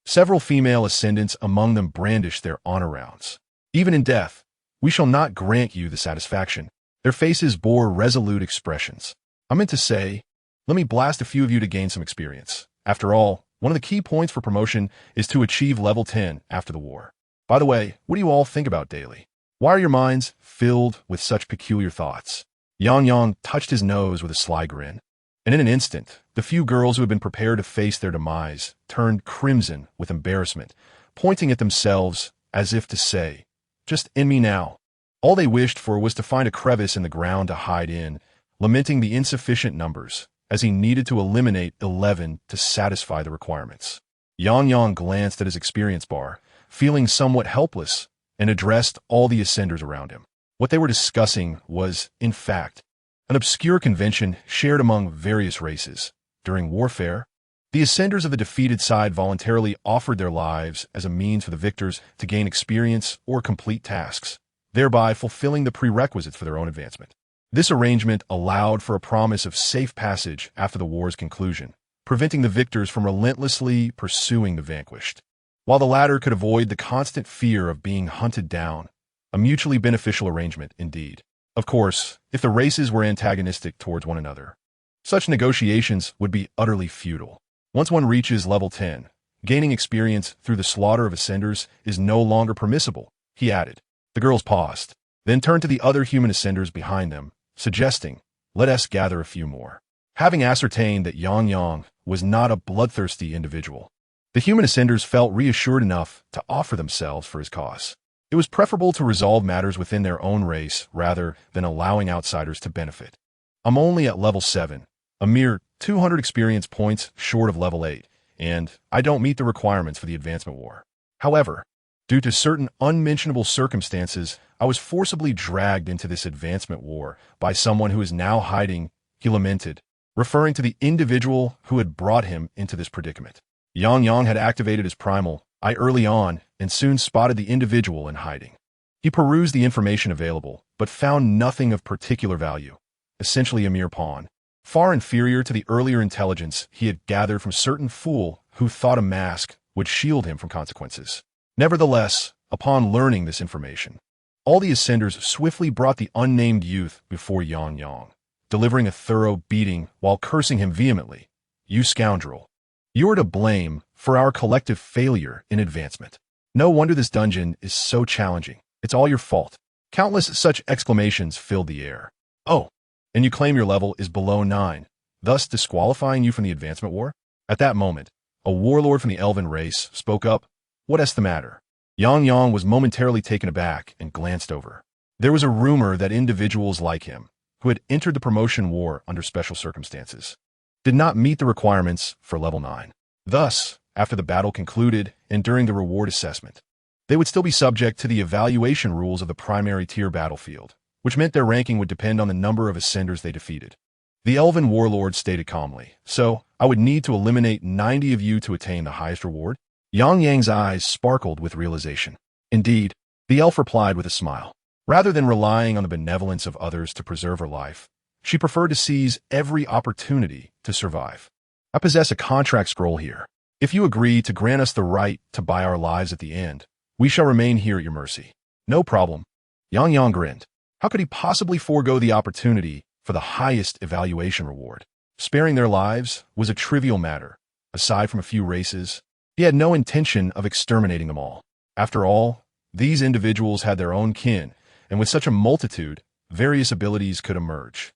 several female ascendants among them brandished their honor rounds. Even in death, we shall not grant you the satisfaction. Their faces bore resolute expressions. I meant to say, let me blast a few of you to gain some experience. After all, one of the key points for promotion is to achieve level 10 after the war. By the way, what do you all think about daily? Why are your minds filled with such peculiar thoughts? Yang touched his nose with a sly grin, and in an instant, the few girls who had been prepared to face their demise turned crimson with embarrassment, pointing at themselves as if to say, just end me now. All they wished for was to find a crevice in the ground to hide in, lamenting the insufficient numbers, as he needed to eliminate 11 to satisfy the requirements. Yang glanced at his experience bar, feeling somewhat helpless, and addressed all the ascenders around him. What they were discussing was, in fact, an obscure convention shared among various races. During warfare, the ascenders of the defeated side voluntarily offered their lives as a means for the victors to gain experience or complete tasks, thereby fulfilling the prerequisites for their own advancement. This arrangement allowed for a promise of safe passage after the war's conclusion, preventing the victors from relentlessly pursuing the vanquished, while the latter could avoid the constant fear of being hunted down. A mutually beneficial arrangement, indeed. Of course, if the races were antagonistic towards one another, such negotiations would be utterly futile. Once one reaches level 10, gaining experience through the slaughter of ascenders is no longer permissible, he added. The girls paused, then turned to the other human ascenders behind them, suggesting, let us gather a few more. Having ascertained that Yang was not a bloodthirsty individual, the human ascenders felt reassured enough to offer themselves for his cause. It was preferable to resolve matters within their own race rather than allowing outsiders to benefit. I'm only at level 7, a mere 200 experience points short of level 8, and I don't meet the requirements for the advancement war. However, due to certain unmentionable circumstances, I was forcibly dragged into this advancement war by someone who is now hiding, he lamented, referring to the individual who had brought him into this predicament. Yang had activated his primal eye early on and soon spotted the individual in hiding. He perused the information available, but found nothing of particular value, essentially a mere pawn, far inferior to the earlier intelligence he had gathered from certain fool who thought a mask would shield him from consequences. Nevertheless, upon learning this information, all the ascenders swiftly brought the unnamed youth before Yang, delivering a thorough beating while cursing him vehemently. You scoundrel. You are to blame for our collective failure in advancement. No wonder this dungeon is so challenging. It's all your fault. Countless such exclamations filled the air. Oh, and you claim your level is below 9, thus disqualifying you from the advancement war? At that moment, a warlord from the elven race spoke up. What's the matter? Yang was momentarily taken aback and glanced over. There was a rumor that individuals like him, who had entered the promotion war under special circumstances, did not meet the requirements for level 9. Thus, after the battle concluded and during the reward assessment, they would still be subject to the evaluation rules of the primary tier battlefield, which meant their ranking would depend on the number of ascenders they defeated. The elven warlord stated calmly, "So, I would need to eliminate 90 of you to attain the highest reward?" Yang Yang's eyes sparkled with realization. Indeed, the elf replied with a smile. Rather than relying on the benevolence of others to preserve her life, she preferred to seize every opportunity to survive. "I possess a contract scroll here. If you agree to grant us the right to buy our lives at the end, we shall remain here at your mercy." "No problem." Yang Yang grinned. How could he possibly forego the opportunity for the highest evaluation reward? Sparing their lives was a trivial matter. Aside from a few races, he had no intention of exterminating them all. After all, these individuals had their own kin, and with such a multitude, various abilities could emerge.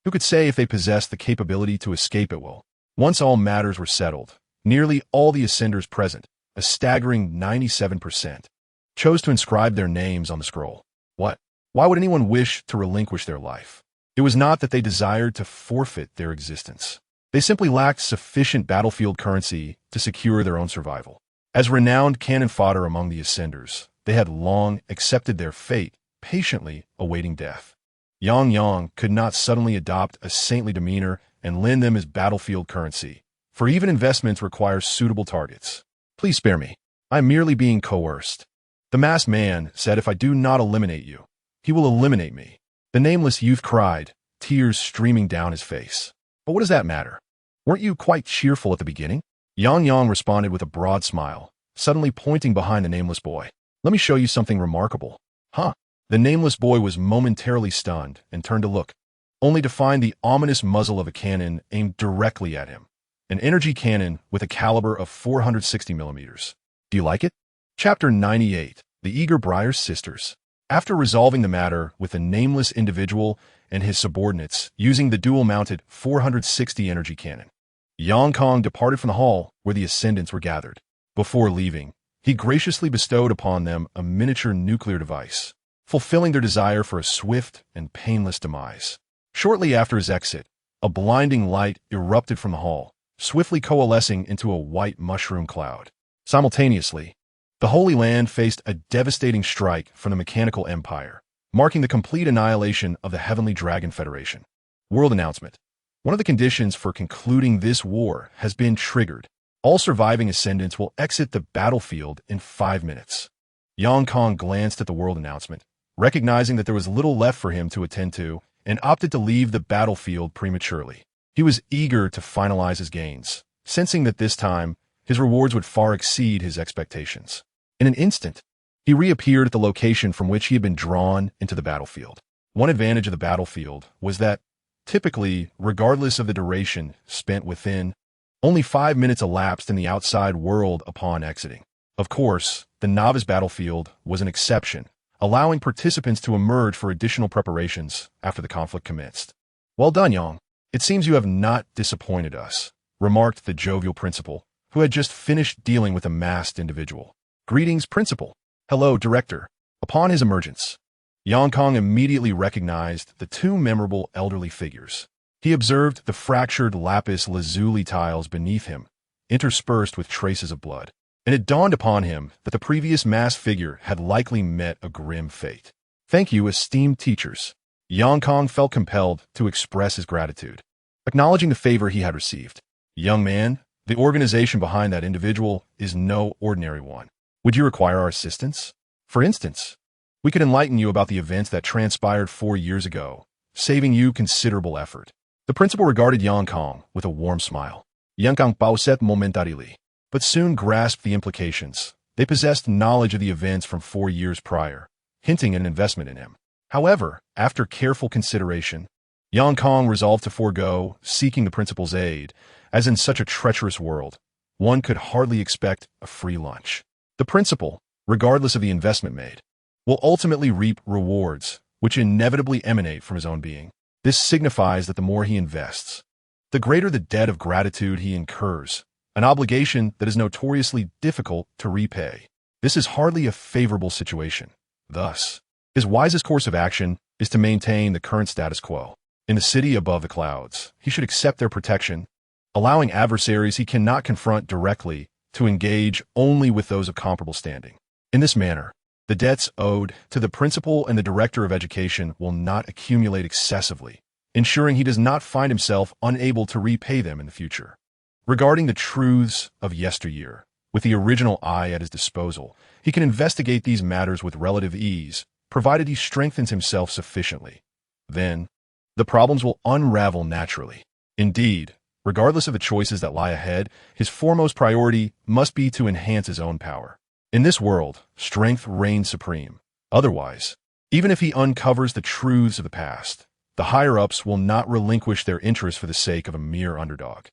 Who could say if they possessed the capability to escape at will? Once all matters were settled, nearly all the ascenders present, a staggering 97%, chose to inscribe their names on the scroll. What? Why would anyone wish to relinquish their life? It was not that they desired to forfeit their existence. They simply lacked sufficient battlefield currency to secure their own survival. As renowned cannon fodder among the ascenders, they had long accepted their fate, patiently awaiting death. Yang Yang could not suddenly adopt a saintly demeanor and lend them his battlefield currency, for even investments require suitable targets. "Please spare me. I am merely being coerced." The masked man said, "If I do not eliminate you, he will eliminate me." The nameless youth cried, tears streaming down his face. "But what does that matter? Weren't you quite cheerful at the beginning?" Yang Yang responded with a broad smile, suddenly pointing behind the nameless boy. "Let me show you something remarkable." "Huh?" The nameless boy was momentarily stunned and turned to look, only to find the ominous muzzle of a cannon aimed directly at him. An energy cannon with a caliber of 460 millimeters. "Do you like it?" Chapter 98, The Eager Briar's Sisters. After resolving the matter with the nameless individual and his subordinates using the dual-mounted 460 energy cannon, Yang Kong departed from the hall where the ascendants were gathered. Before leaving, he graciously bestowed upon them a miniature nuclear device, fulfilling their desire for a swift and painless demise. Shortly after his exit, a blinding light erupted from the hall, swiftly coalescing into a white mushroom cloud. Simultaneously, the Holy Land faced a devastating strike from the Mechanical Empire, marking the complete annihilation of the Heavenly Dragon Federation. World announcement. One of the conditions for concluding this war has been triggered. All surviving ascendants will exit the battlefield in 5 minutes. Yang Kong glanced at the world announcement, recognizing that there was little left for him to attend to, and opted to leave the battlefield prematurely. He was eager to finalize his gains, sensing that this time, his rewards would far exceed his expectations. In an instant, he reappeared at the location from which he had been drawn into the battlefield. One advantage of the battlefield was that, typically, regardless of the duration spent within, only 5 minutes elapsed in the outside world upon exiting. Of course, the novice battlefield was an exception, allowing participants to emerge for additional preparations after the conflict commenced. "Well done, Yang. It seems you have not disappointed us," remarked the jovial principal, who had just finished dealing with a masked individual. "Greetings, Principal." "Hello, Director." Upon his emergence, Yang Kong immediately recognized the two memorable elderly figures. He observed the fractured lapis lazuli tiles beneath him, interspersed with traces of blood, and it dawned upon him that the previous masked figure had likely met a grim fate. "Thank you, esteemed teachers." Yang Kong felt compelled to express his gratitude, acknowledging the favor he had received. "Young man, the organization behind that individual is no ordinary one. Would you require our assistance? For instance, we could enlighten you about the events that transpired 4 years ago, saving you considerable effort." The principal regarded Yang Kong with a warm smile. Yang Kong paused momentarily, but soon grasped the implications. They possessed knowledge of the events from 4 years prior, hinting at an investment in him. However, after careful consideration, Yang Kong resolved to forego seeking the principal's aid, as in such a treacherous world, one could hardly expect a free lunch. The principal, regardless of the investment made, will ultimately reap rewards, which inevitably emanate from his own being. This signifies that the more he invests, the greater the debt of gratitude he incurs, an obligation that is notoriously difficult to repay. This is hardly a favorable situation. Thus, his wisest course of action is to maintain the current status quo. In the city above the clouds, he should accept their protection, allowing adversaries he cannot confront directly to engage only with those of comparable standing. In this manner, The debts owed to the principal and the director of education will not accumulate excessively, ensuring he does not find himself unable to repay them in the future. Regarding the truths of yesteryear, with the original eye at his disposal, he can investigate these matters with relative ease, provided he strengthens himself sufficiently. Then, the problems will unravel naturally. Indeed, regardless of the choices that lie ahead, his foremost priority must be to enhance his own power. In this world, strength reigns supreme. Otherwise, even if he uncovers the truths of the past, the higher-ups will not relinquish their interest for the sake of a mere underdog,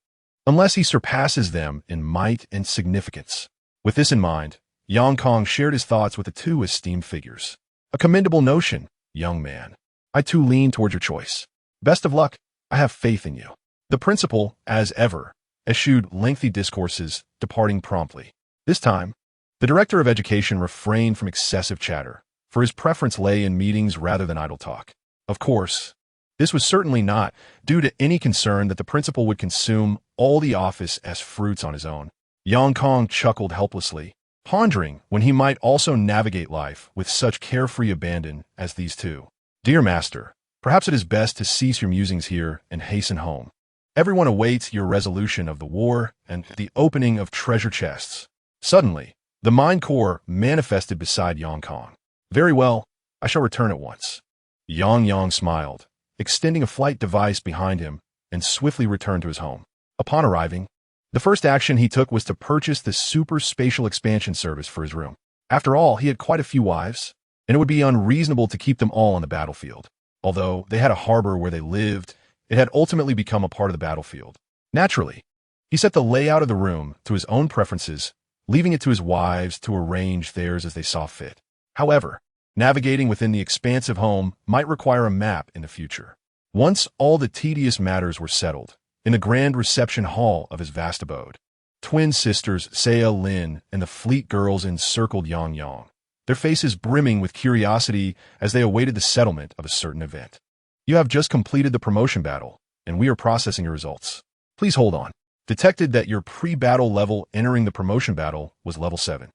unless he surpasses them in might and significance. With this in mind, Guang shared his thoughts with the two esteemed figures. A commendable notion, young man. I too lean toward your choice. Best of luck. I have faith in you. The principal, as ever, eschewed lengthy discourses, departing promptly. This time, the director of education refrained from excessive chatter, for his preference lay in meetings rather than idle talk. Of course, this was certainly not due to any concern that the principal would consume all the office as fruits on his own. Guang chuckled helplessly, pondering when he might also navigate life with such carefree abandon as these two. Dear master, perhaps it is best to cease your musings here and hasten home. Everyone awaits your resolution of the war and the opening of treasure chests. Suddenly, the Mind Core manifested beside Guang. Very well, I shall return at once. Guang smiled, extending a flight device behind him, and swiftly returned to his home. Upon arriving, the first action he took was to purchase the super spatial expansion service for his room. After all, he had quite a few wives, and it would be unreasonable to keep them all on the battlefield. Although they had a harbor where they lived, it had ultimately become a part of the battlefield. Naturally, he set the layout of the room to his own preferences, leaving it to his wives to arrange theirs as they saw fit. However, navigating within the expansive home might require a map in the future. Once all the tedious matters were settled, in the grand reception hall of his vast abode, twin sisters Saya Lin and the fleet girls encircled Guang, their faces brimming with curiosity as they awaited the settlement of a certain event. You have just completed the promotion battle, and we are processing your results. Please hold on. Detected that your pre-battle level entering the promotion battle was level 7.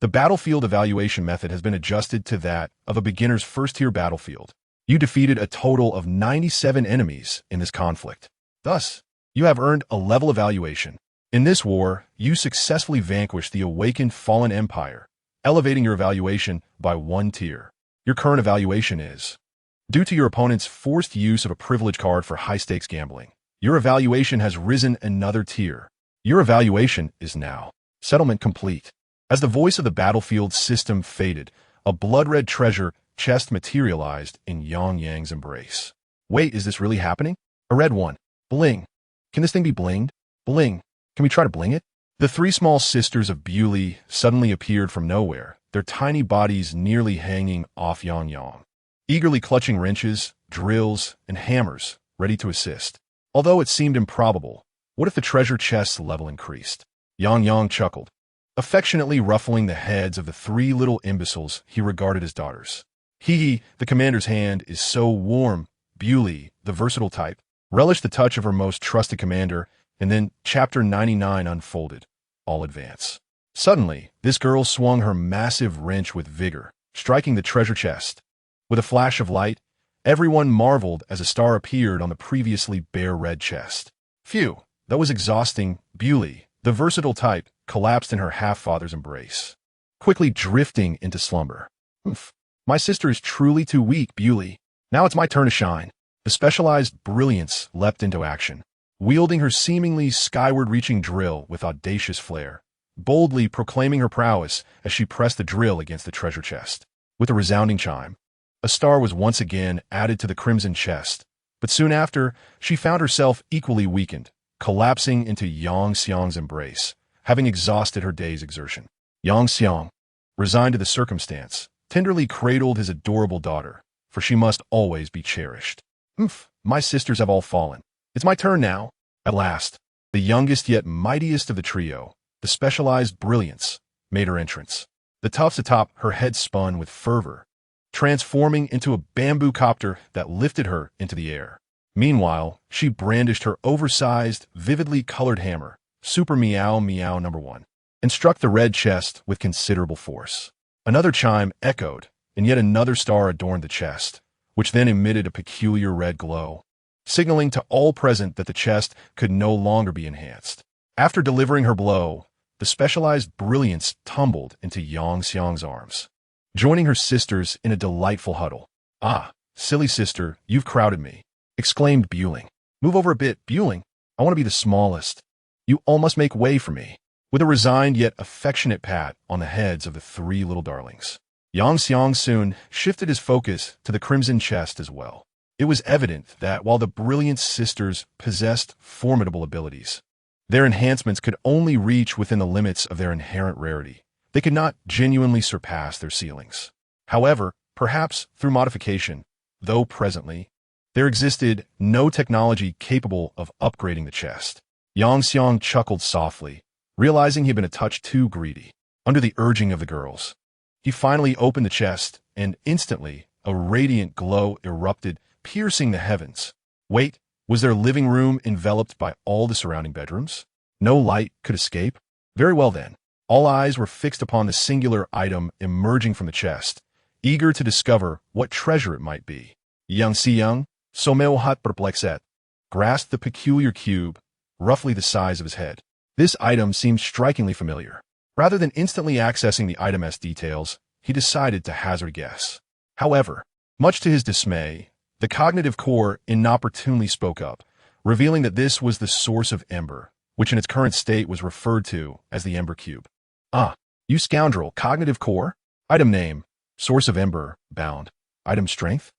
The battlefield evaluation method has been adjusted to that of a beginner's first-tier battlefield. You defeated a total of 97 enemies in this conflict. Thus, you have earned a level evaluation. In this war, you successfully vanquished the awakened fallen empire, elevating your evaluation by 1 tier. Your current evaluation is, due to your opponent's forced use of a privilege card for high-stakes gambling, your evaluation has risen another tier. Your evaluation is now settlement complete. As the voice of the battlefield system faded, a blood-red treasure chest materialized in Yang's embrace. Wait, is this really happening? A red one. Bling. Can this thing be blinged? Bling. Can we try to bling it? The three small sisters of Bewley suddenly appeared from nowhere, their tiny bodies nearly hanging off Yang, eagerly clutching wrenches, drills, and hammers, ready to assist. Although it seemed improbable, what if the treasure chest's level increased? Yang chuckled, affectionately ruffling the heads of the 3 little imbeciles he regarded as daughters. Hee, the commander's hand is so warm. Bewley, the versatile type, relished the touch of her most trusted commander, and then Chapter 99 unfolded. All advance. Suddenly, this girl swung her massive wrench with vigor, striking the treasure chest. With a flash of light, everyone marveled as a star appeared on the previously bare red chest. Phew, that was exhausting. Bewley, the versatile type, collapsed in her half-father's embrace, quickly drifting into slumber. Oof. My sister is truly too weak, Bewley. Now it's my turn to shine. The specialized brilliance leapt into action, wielding her seemingly skyward-reaching drill with audacious flair, boldly proclaiming her prowess as she pressed the drill against the treasure chest. With a resounding chime, a star was once again added to the crimson chest, but soon after, she found herself equally weakened, collapsing into Yang's embrace, having exhausted her day's exertion. Yang, resigned to the circumstance, tenderly cradled his adorable daughter, for she must always be cherished. My sisters have all fallen. It's my turn now. At last, the youngest yet mightiest of the trio, the specialized brilliance, made her entrance. The tufts atop her head spun with fervor, transforming into a bamboo copter that lifted her into the air. Meanwhile, she brandished her oversized, vividly colored hammer, Super Meow Meow No. 1, and struck the red chest with considerable force. Another chime echoed, and yet another star adorned the chest, which then emitted a peculiar red glow, signaling to all present that the chest could no longer be enhanced. After delivering her blow, the specialized brilliance tumbled into Yang Xiang's arms, joining her sisters in a delightful huddle. "Ah, silly sister, you've crowded me," exclaimed Buling. "Move over a bit, Buling. I want to be the smallest. You all must make way for me." With a resigned yet affectionate pat on the heads of the three little darlings, Yang Xiang soon shifted his focus to the crimson chest as well. It was evident that while the brilliant sisters possessed formidable abilities, their enhancements could only reach within the limits of their inherent rarity. They could not genuinely surpass their ceilings. However, perhaps through modification, though presently, there existed no technology capable of upgrading the chest. Yang Xiang chuckled softly, realizing he had been a touch too greedy. Under the urging of the girls, he finally opened the chest, and instantly a radiant glow erupted, piercing the heavens. Wait, was their living room enveloped by all the surrounding bedrooms? No light could escape? Very well then. All eyes were fixed upon the singular item emerging from the chest, eager to discover what treasure it might be. Yang Xiang, someo hat perplexet, grasped the peculiar cube, roughly the size of his head. This item seemed strikingly familiar. Rather than instantly accessing the item's details, he decided to hazard a guess. However, much to his dismay, the cognitive core inopportunely spoke up, revealing that this was the source of Ember, which in its current state was referred to as the Ember Cube. "Ah, you scoundrel, cognitive core? Item name, source of Ember, bound. Item strength?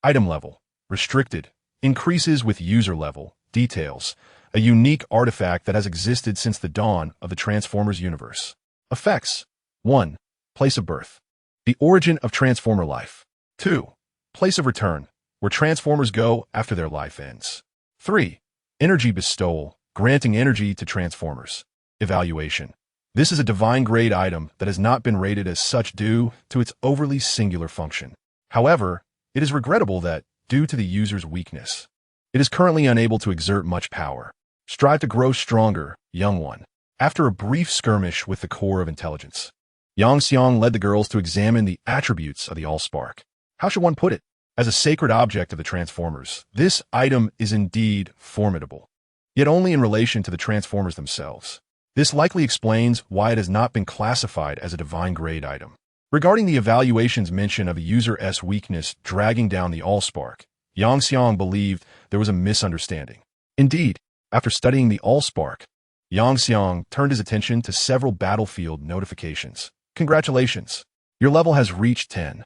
Item level, restricted, increases with user level, details, a unique artifact that has existed since the dawn of the Transformers universe. Effects: 1. Place of birth, the origin of Transformer life. 2. Place of return, where Transformers go after their life ends. 3. Energy bestowal, granting energy to Transformers. Evaluation: this is a divine grade item that has not been rated as such due to its overly singular function. However, it is regrettable that, due to the user's weakness, it is currently unable to exert much power. Strive to grow stronger, young one." After a brief skirmish with the core of intelligence, Yang Xiang led the girls to examine the attributes of the Allspark. How should one put it? As a sacred object of the Transformers, this item is indeed formidable, yet only in relation to the Transformers themselves. This likely explains why it has not been classified as a divine grade item. Regarding the evaluation's mention of a user's weakness dragging down the Allspark, Yang Xiang believed there was a misunderstanding. Indeed, after studying the Allspark, Yang Xiang turned his attention to several battlefield notifications. "Congratulations! Your level has reached 10.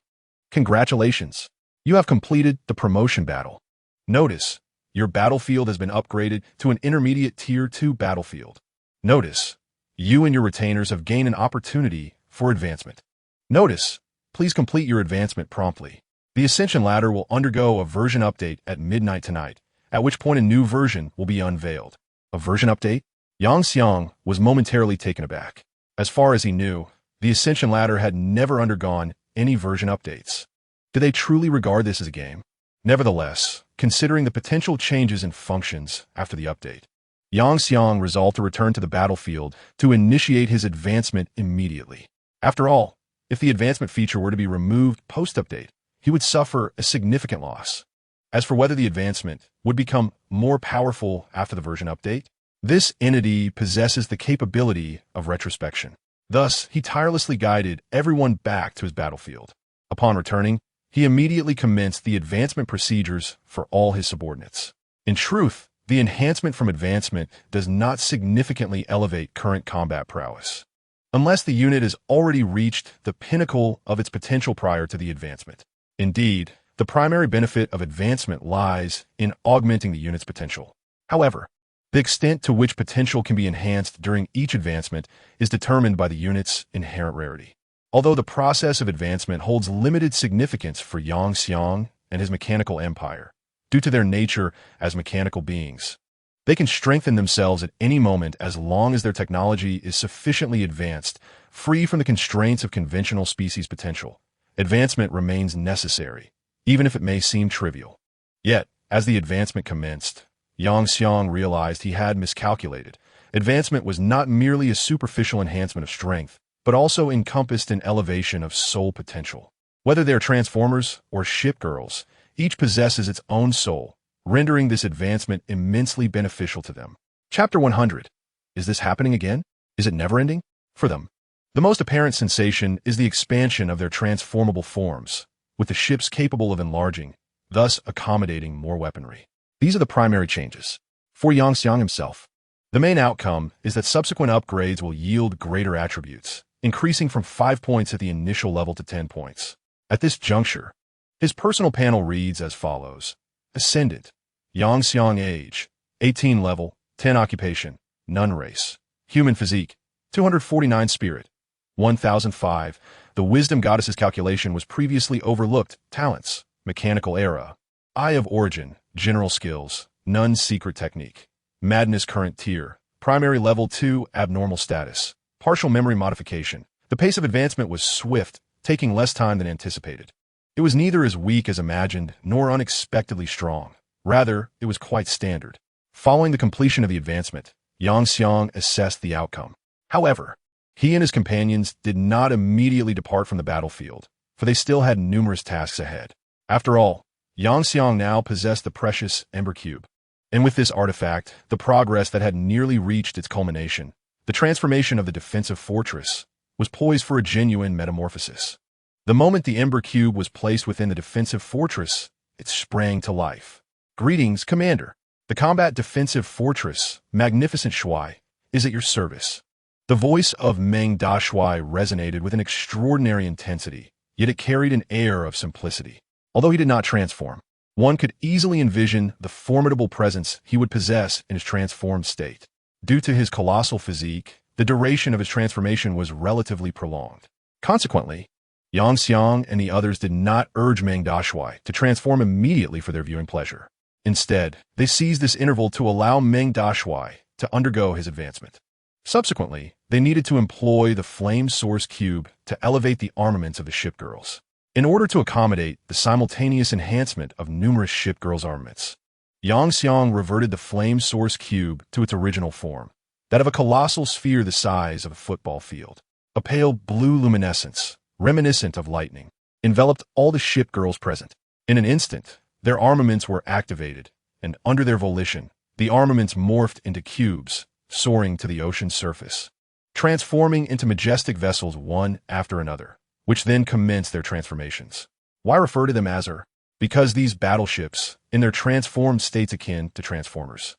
Congratulations! You have completed the promotion battle. Notice, your battlefield has been upgraded to an intermediate Tier 2 battlefield. Notice, you and your retainers have gained an opportunity for advancement. Notice, please complete your advancement promptly. The Ascension Ladder will undergo a version update at midnight tonight, at which point a new version will be unveiled." A version update? Yang Xiang was momentarily taken aback. As far as he knew, the Ascension Ladder had never undergone any version updates. Did they truly regard this as a game? Nevertheless, considering the potential changes in functions after the update, Yang Xiang resolved to return to the battlefield to initiate his advancement immediately. After all, if the advancement feature were to be removed post-update, he would suffer a significant loss. As for whether the advancement would become more powerful after the version update, this entity possesses the capability of retrospection. Thus, he tirelessly guided everyone back to his battlefield. Upon returning, he immediately commenced the advancement procedures for all his subordinates. In truth, the enhancement from advancement does not significantly elevate current combat prowess, unless the unit has already reached the pinnacle of its potential prior to the advancement. Indeed, the primary benefit of advancement lies in augmenting the unit's potential. However, the extent to which potential can be enhanced during each advancement is determined by the unit's inherent rarity. Although the process of advancement holds limited significance for Yang Xiang and his mechanical empire, due to their nature as mechanical beings, they can strengthen themselves at any moment as long as their technology is sufficiently advanced, free from the constraints of conventional species potential. Advancement remains necessary, even if it may seem trivial. Yet, as the advancement commenced, Yang Xiang realized he had miscalculated. Advancement was not merely a superficial enhancement of strength, but also encompassed an elevation of soul potential. Whether they're transformers or shipgirls, each possesses its own soul, rendering this advancement immensely beneficial to them. Chapter 100. Is this happening again? Is it never-ending? For them, the most apparent sensation is the expansion of their transformable forms, with the ships capable of enlarging, thus accommodating more weaponry. These are the primary changes. For Yang Xiang himself, the main outcome is that subsequent upgrades will yield greater attributes, increasing from 5 points at the initial level to 10 points. At this juncture, his personal panel reads as follows. Ascendant. Yang Xiang age. 18 level, 10 occupation, none race. Human physique. 249 spirit. 1005. The wisdom goddess's calculation was previously overlooked. Talents. Mechanical era. Eye of origin. General skills. None secret technique. Madness current tier. Primary level 2. Abnormal status. Partial memory modification. The pace of advancement was swift, taking less time than anticipated. It was neither as weak as imagined nor unexpectedly strong. Rather, it was quite standard. Following the completion of the advancement, Yang Xiang assessed the outcome. However, he and his companions did not immediately depart from the battlefield, for they still had numerous tasks ahead. After all, Yang Xiang now possessed the precious Ember Cube. And with this artifact, the progress that had nearly reached its culmination, the transformation of the defensive fortress, was poised for a genuine metamorphosis. The moment the Ember Cube was placed within the defensive fortress, it sprang to life. Greetings, Commander. The combat defensive fortress, Magnificent Shuai, is at your service. The voice of Meng Dashuai resonated with an extraordinary intensity, yet it carried an air of simplicity. Although he did not transform, one could easily envision the formidable presence he would possess in his transformed state. Due to his colossal physique, the duration of his transformation was relatively prolonged. Consequently, Yang Xiang and the others did not urge Meng Dashuai to transform immediately for their viewing pleasure. Instead, they seized this interval to allow Meng Dashuai to undergo his advancement. Subsequently, they needed to employ the Flame Source Cube to elevate the armaments of the Shipgirls, in order to accommodate the simultaneous enhancement of numerous Shipgirls' armaments. Yang Xiang reverted the Flame Source Cube to its original form, that of a colossal sphere the size of a football field. A pale blue luminescence, reminiscent of lightning, enveloped all the Shipgirls present. In an instant, their armaments were activated, and under their volition, the armaments morphed into cubes, soaring to the ocean's surface, transforming into majestic vessels one after another, which then commenced their transformations. Why refer to them as her? Because these battleships, in their transformed states akin to transformers,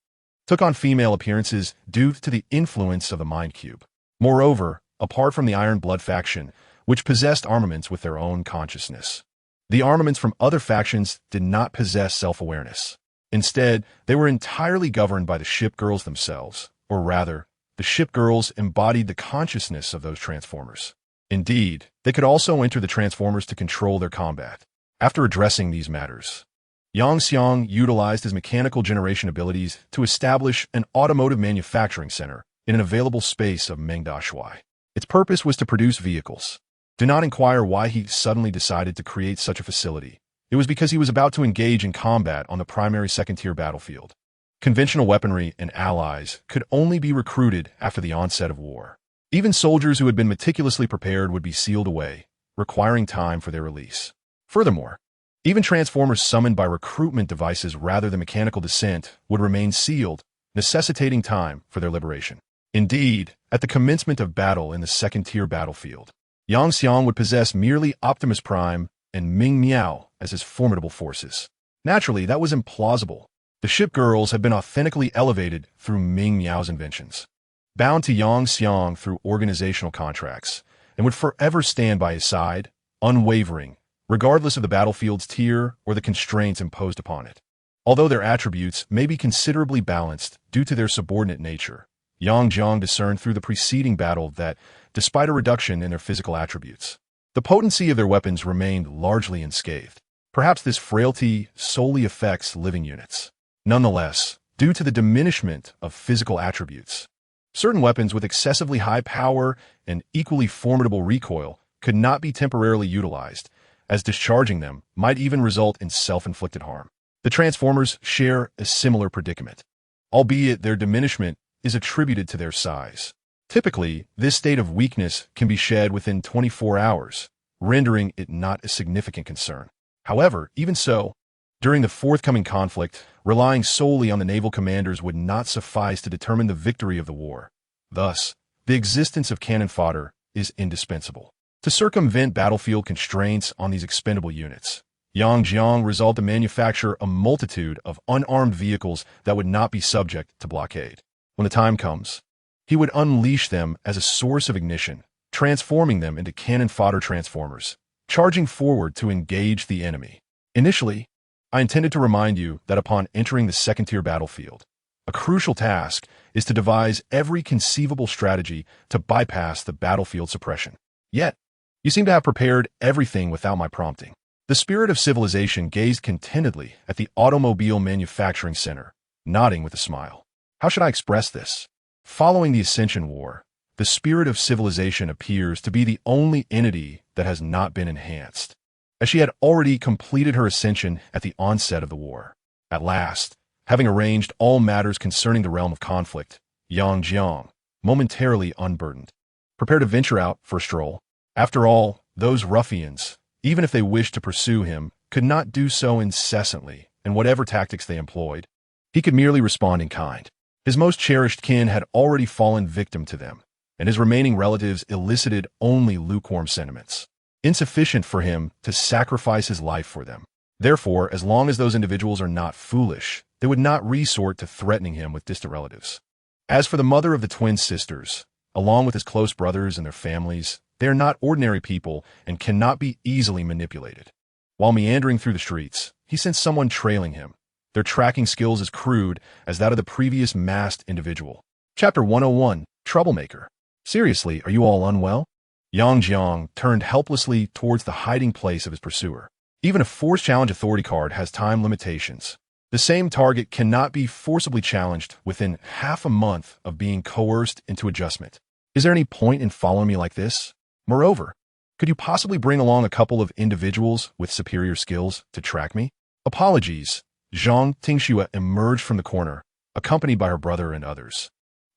took on female appearances due to the influence of the Mind Cube. Moreover, apart from the Iron Blood faction, which possessed armaments with their own consciousness, the armaments from other factions did not possess self-awareness. Instead, they were entirely governed by the Shipgirls themselves, or rather, the Shipgirls embodied the consciousness of those transformers. Indeed, they could also enter the transformers to control their combat. After addressing these matters, Yang Xiang utilized his mechanical generation abilities to establish an automotive manufacturing center in an available space of Meng Dashuai. Its purpose was to produce vehicles. Do not inquire why he suddenly decided to create such a facility. It was because he was about to engage in combat on the primary second-tier battlefield. Conventional weaponry and allies could only be recruited after the onset of war. Even soldiers who had been meticulously prepared would be sealed away, requiring time for their release. Furthermore, even transformers summoned by recruitment devices rather than mechanical descent would remain sealed, necessitating time for their liberation. Indeed, at the commencement of battle in the second-tier battlefield, Yang Xiang would possess merely Optimus Prime and Ming Miao as his formidable forces. Naturally, that was implausible. The Shipgirls had been authentically elevated through Ming Miao's inventions, bound to Yang Xiang through organizational contracts, and would forever stand by his side, unwavering, regardless of the battlefield's tier or the constraints imposed upon it. Although their attributes may be considerably balanced due to their subordinate nature, Yang Jiang discerned through the preceding battle that, despite a reduction in their physical attributes, the potency of their weapons remained largely unscathed. Perhaps this frailty solely affects living units. Nonetheless, due to the diminishment of physical attributes, certain weapons with excessively high power and equally formidable recoil could not be temporarily utilized, as discharging them might even result in self-inflicted harm. The Transformers share a similar predicament, albeit their diminishment is attributed to their size. Typically, this state of weakness can be shed within 24 hours, rendering it not a significant concern. However, even so, during the forthcoming conflict, relying solely on the naval commanders would not suffice to determine the victory of the war. Thus, the existence of cannon fodder is indispensable. To circumvent battlefield constraints on these expendable units, Yang Jiang resolved to manufacture a multitude of unarmed vehicles that would not be subject to blockade. When the time comes, he would unleash them as a source of ignition, transforming them into cannon fodder transformers, charging forward to engage the enemy. Initially, I intended to remind you that upon entering the second-tier battlefield, a crucial task is to devise every conceivable strategy to bypass the battlefield suppression. Yet, you seem to have prepared everything without my prompting. The spirit of civilization gazed contentedly at the automobile manufacturing center, nodding with a smile. How should I express this? Following the Ascension War, the spirit of civilization appears to be the only entity that has not been enhanced, as she had already completed her ascension at the onset of the war. At last, having arranged all matters concerning the realm of conflict, Yang Jiang, momentarily unburdened, prepared to venture out for a stroll. After all, those ruffians, even if they wished to pursue him, could not do so incessantly, and whatever tactics they employed, he could merely respond in kind. His most cherished kin had already fallen victim to them, and his remaining relatives elicited only lukewarm sentiments, insufficient for him to sacrifice his life for them. Therefore, as long as those individuals are not foolish, they would not resort to threatening him with distant relatives. As for the mother of the twin sisters, along with his close brothers and their families, they are not ordinary people and cannot be easily manipulated. While meandering through the streets, he sensed someone trailing him, their tracking skills as crude as that of the previous masked individual. Chapter 101, Troublemaker. Seriously, are you all unwell? Yang Jiang turned helplessly towards the hiding place of his pursuer. Even a Force Challenge Authority card has time limitations. The same target cannot be forcibly challenged within half a month of being coerced into adjustment. Is there any point in following me like this? Moreover, could you possibly bring along a couple of individuals with superior skills to track me? Apologies. Zhang Tingxue emerged from the corner, accompanied by her brother and others,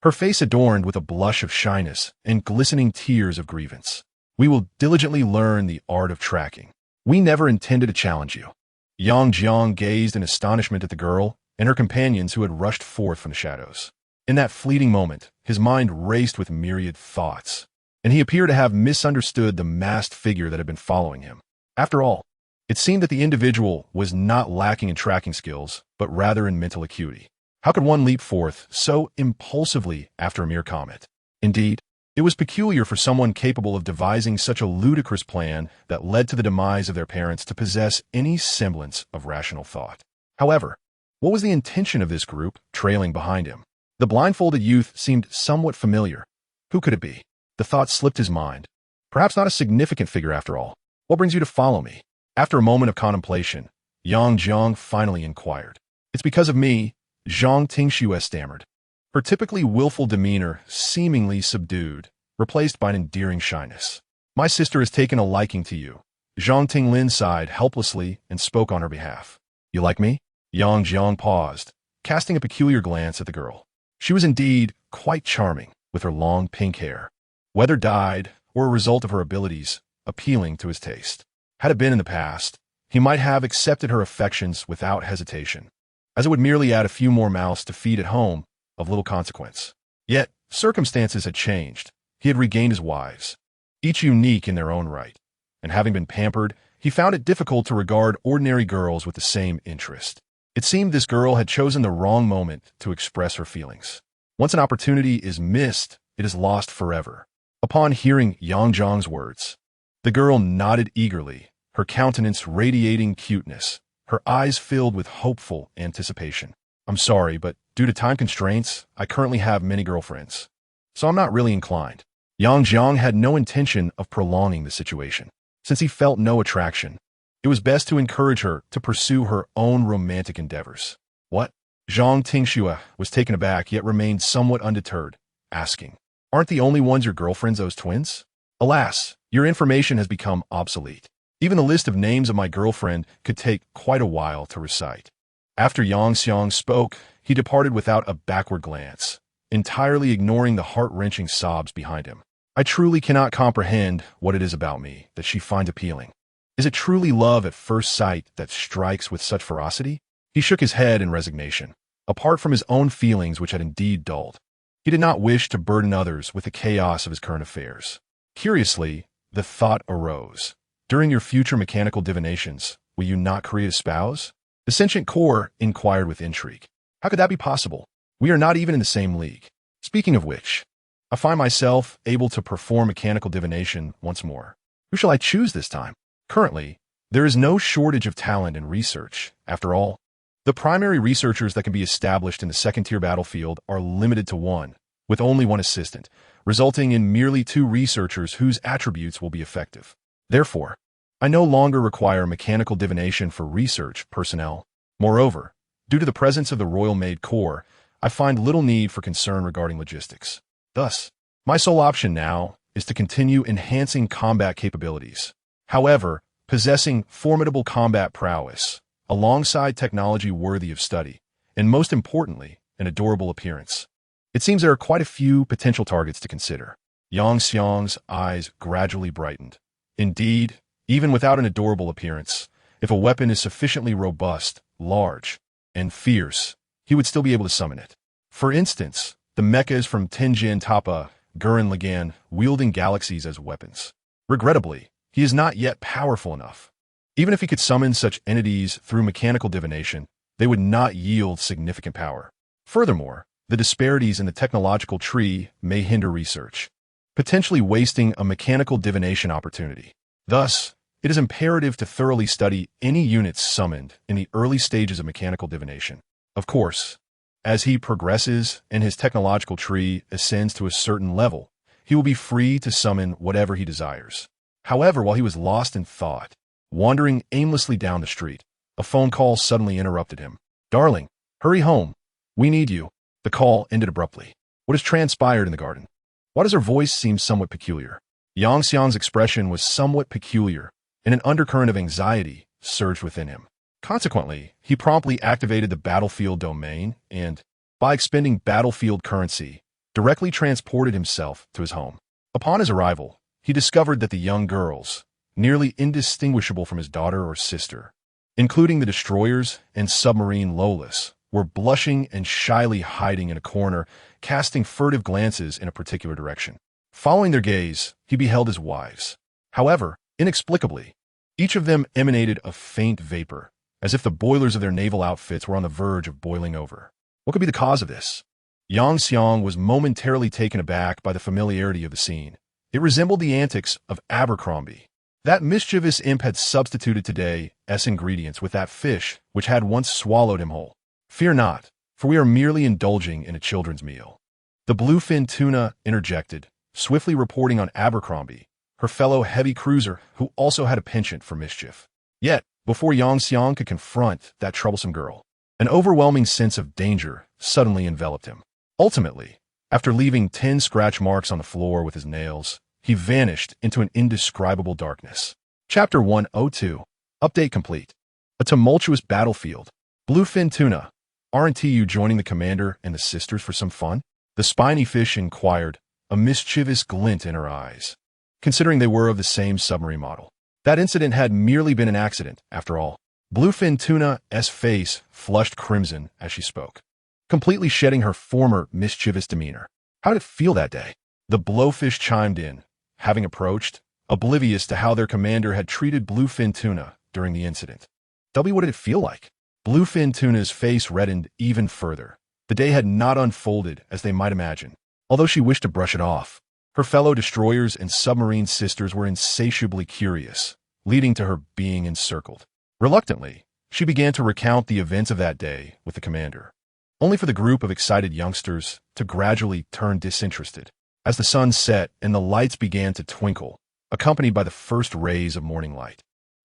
her face adorned with a blush of shyness and glistening tears of grievance. We will diligently learn the art of tracking. We never intended to challenge you. Yang Jiang gazed in astonishment at the girl and her companions who had rushed forth from the shadows. In that fleeting moment, his mind raced with myriad thoughts, and he appeared to have misunderstood the masked figure that had been following him. After all, it seemed that the individual was not lacking in tracking skills, but rather in mental acuity. How could one leap forth so impulsively after a mere comment? Indeed, it was peculiar for someone capable of devising such a ludicrous plan that led to the demise of their parents to possess any semblance of rational thought. However, what was the intention of this group trailing behind him? The blindfolded youth seemed somewhat familiar. Who could it be? The thought slipped his mind. Perhaps not a significant figure after all. What brings you to follow me? After a moment of contemplation, Yang Jiang finally inquired. It's because of me, Zhang Tingxue stammered, her typically willful demeanor seemingly subdued, replaced by an endearing shyness. My sister has taken a liking to you. Zhang Tinglin sighed helplessly and spoke on her behalf. You like me? Yang Jiang paused, casting a peculiar glance at the girl. She was indeed quite charming, with her long pink hair, whether dyed or a result of her abilities, appealing to his taste. Had it been in the past, he might have accepted her affections without hesitation, as it would merely add a few more mouths to feed at home, of little consequence. Yet, circumstances had changed. He had regained his wives, each unique in their own right, and having been pampered, he found it difficult to regard ordinary girls with the same interest. It seemed this girl had chosen the wrong moment to express her feelings. Once an opportunity is missed, it is lost forever. Upon hearing Yang Jiang's words, the girl nodded eagerly, her countenance radiating cuteness, her eyes filled with hopeful anticipation. I'm sorry, but due to time constraints, I currently have many girlfriends, so I'm not really inclined. Yang Jiang had no intention of prolonging the situation. Since he felt no attraction, it was best to encourage her to pursue her own romantic endeavors. What? Zhang Tingxue was taken aback yet remained somewhat undeterred, asking, Aren't the only ones your girlfriends those twins? Alas, your information has become obsolete. Even the list of names of my girlfriend could take quite a while to recite. After Yang Xiang spoke, he departed without a backward glance, entirely ignoring the heart-wrenching sobs behind him. I truly cannot comprehend what it is about me that she finds appealing. Is it truly love at first sight that strikes with such ferocity? He shook his head in resignation. Apart from his own feelings which had indeed dulled, he did not wish to burden others with the chaos of his current affairs. Curiously, the thought arose. During your future mechanical divinations, will you not create a spouse? The sentient core inquired with intrigue. How could that be possible? We are not even in the same league. Speaking of which, I find myself able to perform mechanical divination once more. Who shall I choose this time? Currently, there is no shortage of talent in research. After all, the primary researchers that can be established in the second-tier battlefield are limited to one, with only one assistant, resulting in merely 2 researchers whose attributes will be effective. Therefore, I no longer require mechanical divination for research personnel. Moreover, due to the presence of the Royal Maid Corps, I find little need for concern regarding logistics. Thus, my sole option now is to continue enhancing combat capabilities. However, possessing formidable combat prowess, alongside technology worthy of study, and most importantly, an adorable appearance. It seems there are quite a few potential targets to consider. Yang Xiang's eyes gradually brightened. Indeed, even without an adorable appearance, if a weapon is sufficiently robust, large, and fierce, he would still be able to summon it. For instance, the mechas from Tianjin Tapa, Gurren Lagann, wielding galaxies as weapons. Regrettably, he is not yet powerful enough. Even if he could summon such entities through mechanical divination, they would not yield significant power. Furthermore, the disparities in the technological tree may hinder research, potentially wasting a mechanical divination opportunity. Thus, it is imperative to thoroughly study any units summoned in the early stages of mechanical divination. Of course, as he progresses and his technological tree ascends to a certain level, he will be free to summon whatever he desires. However, while he was lost in thought, wandering aimlessly down the street, a phone call suddenly interrupted him. "Darling, hurry home. We need you." The call ended abruptly. What has transpired in the garden? Why does her voice seem somewhat peculiar? Yang Xiang's expression was somewhat peculiar, and an undercurrent of anxiety surged within him. Consequently, he promptly activated the battlefield domain and, by expending battlefield currency, directly transported himself to his home. Upon his arrival, he discovered that the young girls, nearly indistinguishable from his daughter or sister, including the destroyers and submarine Lolas, were blushing and shyly hiding in a corner, casting furtive glances in a particular direction. Following their gaze, he beheld his wives. However, inexplicably, each of them emanated a faint vapor, as if the boilers of their naval outfits were on the verge of boiling over. What could be the cause of this? Yang Xiang was momentarily taken aback by the familiarity of the scene. It resembled the antics of Abercrombie. That mischievous imp had substituted today's ingredients with that fish which had once swallowed him whole. "Fear not, for we are merely indulging in a children's meal." The bluefin tuna interjected, swiftly reporting on Abercrombie, her fellow heavy cruiser who also had a penchant for mischief. Yet, before Yang Xiang could confront that troublesome girl, an overwhelming sense of danger suddenly enveloped him. Ultimately, after leaving 10 scratch marks on the floor with his nails, he vanished into an indescribable darkness. Chapter 102. Update complete. A tumultuous battlefield. Bluefin tuna. Aren't you joining the commander and the sisters for some fun? The spiny fish inquired, a mischievous glint in her eyes, considering they were of the same submarine model. That incident had merely been an accident, after all. Bluefin tuna's face flushed crimson as she spoke, completely shedding her former mischievous demeanor. How did it feel that day? The blowfish chimed in, having approached, oblivious to how their commander had treated Bluefin tuna during the incident. What did it feel like? Bluefin tuna's face reddened even further. The day had not unfolded as they might imagine, although she wished to brush it off. Her fellow destroyers and submarine sisters were insatiably curious, leading to her being encircled. Reluctantly, she began to recount the events of that day with the commander, only for the group of excited youngsters to gradually turn disinterested. As the sun set and the lights began to twinkle, accompanied by the first rays of morning light,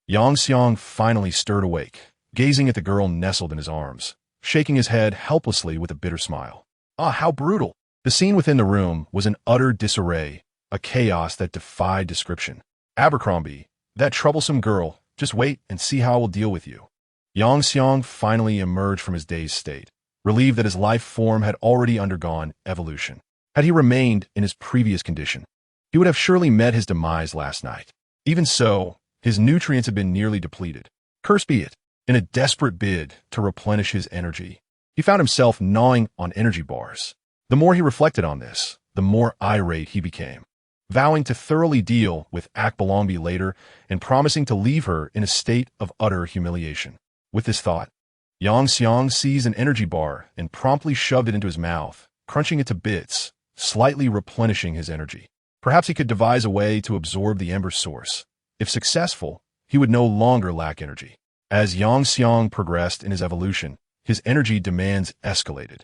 Yang Xiang finally stirred awake, gazing at the girl nestled in his arms, shaking his head helplessly with a bitter smile. Ah, how brutal! The scene within the room was an utter disarray, a chaos that defied description. "Abercrombie, that troublesome girl, just wait and see how I will deal with you." Yang Xiang finally emerged from his dazed state, relieved that his life form had already undergone evolution. Had he remained in his previous condition, he would have surely met his demise last night. Even so, his nutrients had been nearly depleted. Cursed be it, in a desperate bid to replenish his energy, he found himself gnawing on energy bars. The more he reflected on this, the more irate he became, vowing to thoroughly deal with Akbalongbi later and promising to leave her in a state of utter humiliation. With this thought, Yang Xiang seized an energy bar and promptly shoved it into his mouth, crunching it to bits, slightly replenishing his energy. Perhaps he could devise a way to absorb the ember source. If successful, he would no longer lack energy. As Yang Xiang progressed in his evolution, his energy demands escalated,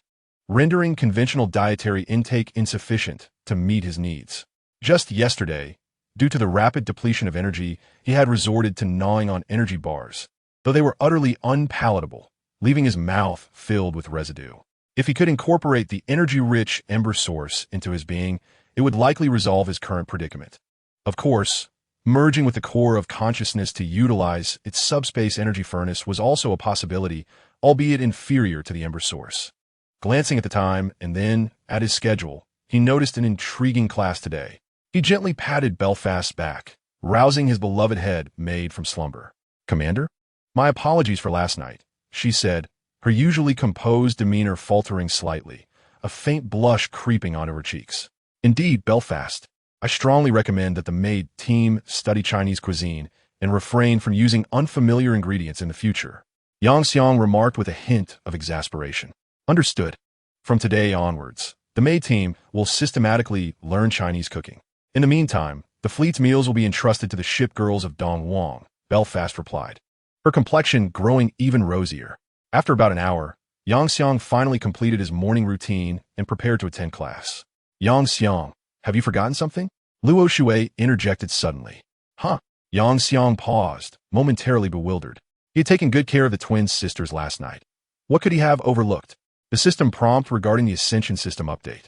rendering conventional dietary intake insufficient to meet his needs. Just yesterday, due to the rapid depletion of energy, he had resorted to gnawing on energy bars, though they were utterly unpalatable, leaving his mouth filled with residue. If he could incorporate the energy-rich ember source into his being, it would likely resolve his current predicament. Of course, merging with the core of consciousness to utilize its subspace energy furnace was also a possibility, albeit inferior to the ember source. Glancing at the time and then at his schedule, he noticed an intriguing class today. He gently patted Belfast's back, rousing his beloved head made from slumber. "Commander? My apologies for last night," she said, her usually composed demeanor faltering slightly, a faint blush creeping onto her cheeks. "Indeed, Belfast, I strongly recommend that the maid team study Chinese cuisine and refrain from using unfamiliar ingredients in the future," Yang Xiang remarked with a hint of exasperation. "Understood. From today onwards, the maid team will systematically learn Chinese cooking. In the meantime, the fleet's meals will be entrusted to the shipgirls of Guang," Belfast replied, her complexion growing even rosier. After about an hour, Yang Xiang finally completed his morning routine and prepared to attend class. "Yang Xiang, have you forgotten something?" Luo Shui interjected suddenly. "Huh?" Yang Xiang paused, momentarily bewildered. He had taken good care of the twin sisters last night. What could he have overlooked? The system prompt regarding the Ascension system update.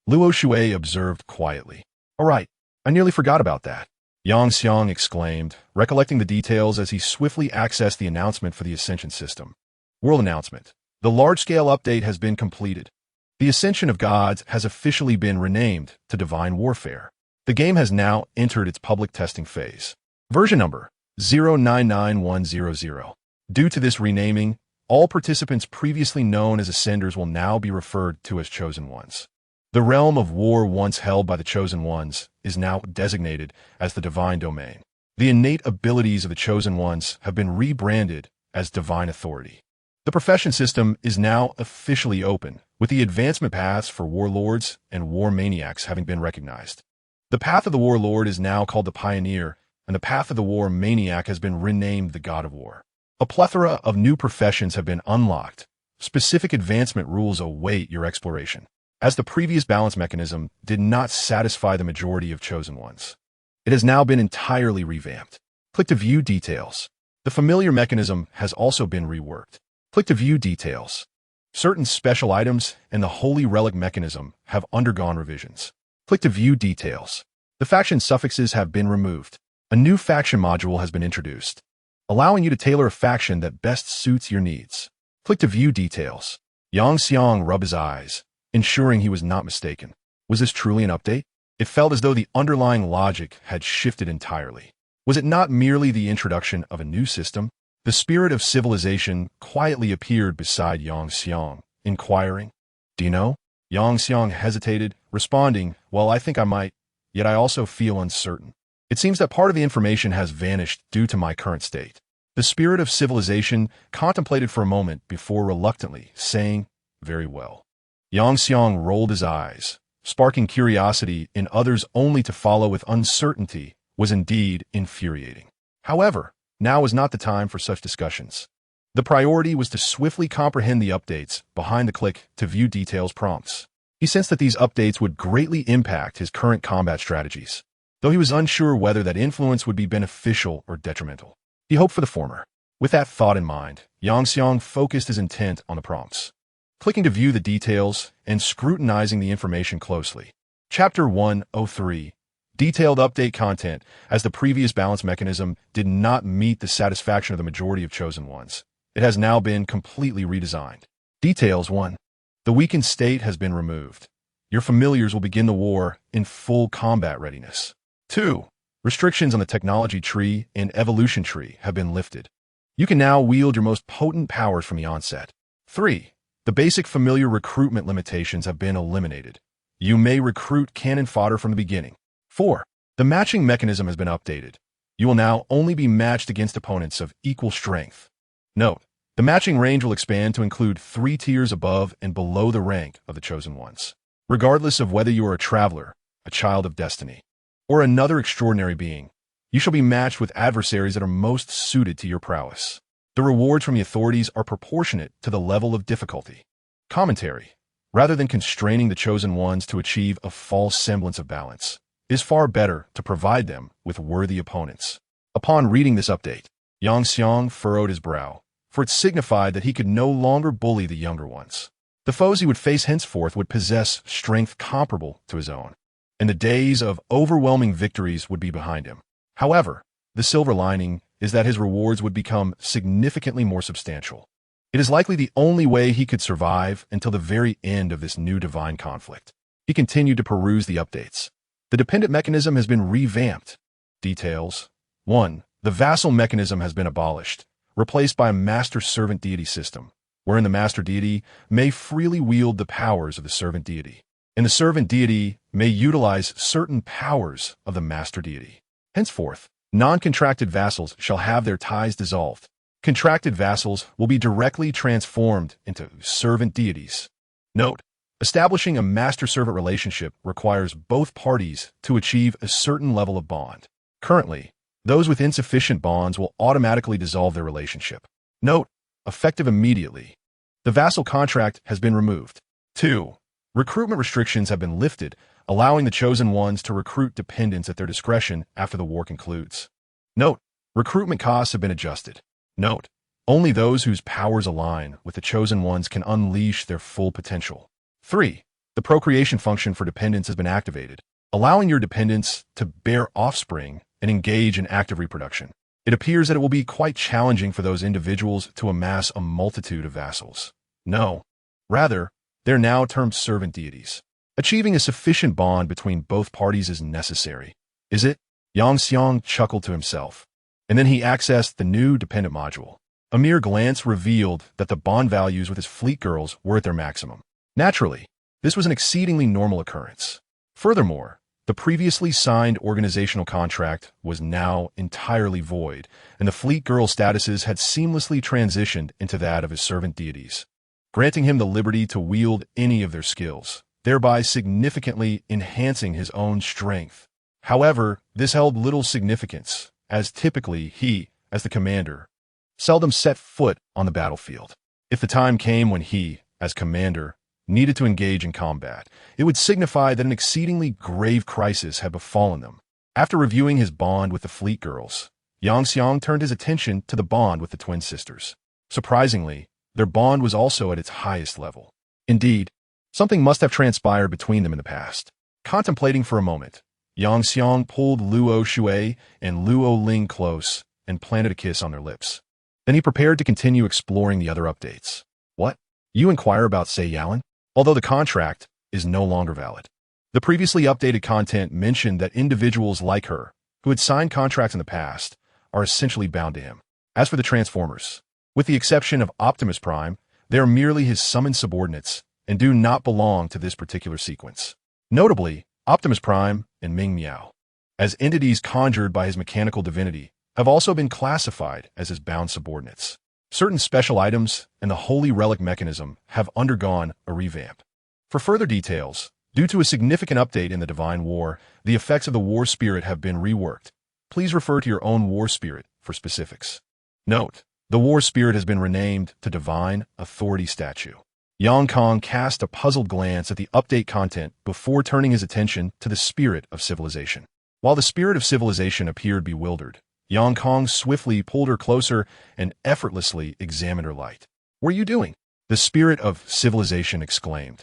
Luo Shui observed quietly. "All right, I nearly forgot about that," Yang Xiang exclaimed, recollecting the details as he swiftly accessed the announcement for the Ascension system. World announcement. The large-scale update has been completed. The Ascension of Gods has officially been renamed to Divine Warfare. The game has now entered its public testing phase. Version number 099100. Due to this renaming, all participants previously known as Ascenders will now be referred to as Chosen Ones. The realm of war once held by the Chosen Ones is now designated as the Divine Domain. The innate abilities of the Chosen Ones have been rebranded as Divine Authority. The profession system is now officially open, with the advancement paths for warlords and war maniacs having been recognized. The path of the warlord is now called the Pioneer, and the path of the war maniac has been renamed the God of War. A plethora of new professions have been unlocked. Specific advancement rules await your exploration, as the previous balance mechanism did not satisfy the majority of Chosen Ones. It has now been entirely revamped. Click to view details. The familiar mechanism has also been reworked. Click to view details. Certain special items and the Holy Relic mechanism have undergone revisions. Click to view details. The faction suffixes have been removed. A new faction module has been introduced, allowing you to tailor a faction that best suits your needs. Click to view details. Yang Xiang rubbed his eyes, ensuring he was not mistaken. Was this truly an update? It felt as though the underlying logic had shifted entirely. Was it not merely the introduction of a new system? The spirit of civilization quietly appeared beside Yang Xiang, inquiring, "Do you know?" Yang Xiang hesitated, responding, "Well, I think I might, yet I also feel uncertain. It seems that part of the information has vanished due to my current state." The spirit of civilization contemplated for a moment before reluctantly saying, "Very well." Yang Xiang rolled his eyes, sparking curiosity in others only to follow with uncertainty was indeed infuriating. However, now was not the time for such discussions. The priority was to swiftly comprehend the updates behind the click to view details prompts. He sensed that these updates would greatly impact his current combat strategies, though he was unsure whether that influence would be beneficial or detrimental. He hoped for the former. With that thought in mind, Yang Xiang focused his intent on the prompts, clicking to view the details and scrutinizing the information closely. Chapter 103. Detailed update content. As the previous balance mechanism did not meet the satisfaction of the majority of Chosen Ones, it has now been completely redesigned. Details 1. The weakened state has been removed. Your familiars will begin the war in full combat readiness. 2. Restrictions on the technology tree and evolution tree have been lifted. You can now wield your most potent powers from the onset. 3. The basic familiar recruitment limitations have been eliminated. You may recruit cannon fodder from the beginning. 4. The matching mechanism has been updated. You will now only be matched against opponents of equal strength. Note, the matching range will expand to include 3 tiers above and below the rank of the chosen ones. Regardless of whether you are a traveler, a child of destiny, or another extraordinary being, you shall be matched with adversaries that are most suited to your prowess. The rewards from the authorities are proportionate to the level of difficulty. Commentary. Rather than constraining the chosen ones to achieve a false semblance of balance, it is far better to provide them with worthy opponents. Upon reading this update, Yang Xiang furrowed his brow, for it signified that he could no longer bully the younger ones. The foes he would face henceforth would possess strength comparable to his own, and the days of overwhelming victories would be behind him. However, the silver lining is that his rewards would become significantly more substantial. It is likely the only way he could survive until the very end of this new divine conflict. He continued to peruse the updates. The dependent mechanism has been revamped. Details. 1. The vassal mechanism has been abolished, replaced by a master-servant deity system, wherein the master deity may freely wield the powers of the servant deity, and the servant deity may utilize certain powers of the master deity. Henceforth, non-contracted vassals shall have their ties dissolved. Contracted vassals will be directly transformed into servant deities. Note, establishing a master-servant relationship requires both parties to achieve a certain level of bond. Currently, those with insufficient bonds will automatically dissolve their relationship. Note, effective immediately. The vassal contract has been removed. 2. Recruitment restrictions have been lifted, allowing the chosen ones to recruit dependents at their discretion after the war concludes. Note, recruitment costs have been adjusted. Note, only those whose powers align with the chosen ones can unleash their full potential. 3. The procreation function for dependents has been activated, allowing your dependents to bear offspring and engage in active reproduction. It appears that it will be quite challenging for those individuals to amass a multitude of vassals. No, rather, they're now termed servant deities. Achieving a sufficient bond between both parties is necessary. Is it? Yang Xiang chuckled to himself, and then he accessed the new dependent module. A mere glance revealed that the bond values with his fleet girls were at their maximum. Naturally, this was an exceedingly normal occurrence. Furthermore, the previously signed organizational contract was now entirely void, and the fleet girl statuses had seamlessly transitioned into that of his servant deities, granting him the liberty to wield any of their skills, thereby significantly enhancing his own strength. However, this held little significance, as typically he, as the commander, seldom set foot on the battlefield. If the time came when he, as commander, needed to engage in combat, it would signify that an exceedingly grave crisis had befallen them. After reviewing his bond with the fleet girls, Yang Xiang turned his attention to the bond with the twin sisters. Surprisingly, their bond was also at its highest level. Indeed, something must have transpired between them in the past. Contemplating for a moment, Yang Xiang pulled Luo Shui and Luo Ling close and planted a kiss on their lips. Then he prepared to continue exploring the other updates. What? You inquire about Sei Yalan? Although the contract is no longer valid. The previously updated content mentioned that individuals like her, who had signed contracts in the past, are essentially bound to him. As for the Transformers, with the exception of Optimus Prime, they are merely his summoned subordinates and do not belong to this particular sequence. Notably, Optimus Prime and Ming Miao, as entities conjured by his mechanical divinity, have also been classified as his bound subordinates. Certain special items and the Holy Relic mechanism have undergone a revamp. For further details, due to a significant update in the Divine War, the effects of the War Spirit have been reworked. Please refer to your own War Spirit for specifics. Note, the War Spirit has been renamed to Divine Authority Statue. Yang Kong cast a puzzled glance at the update content before turning his attention to the Spirit of Civilization. While the Spirit of Civilization appeared bewildered, Yang Kong swiftly pulled her closer and effortlessly examined her light. "What are you doing?" the Spirit of Civilization exclaimed.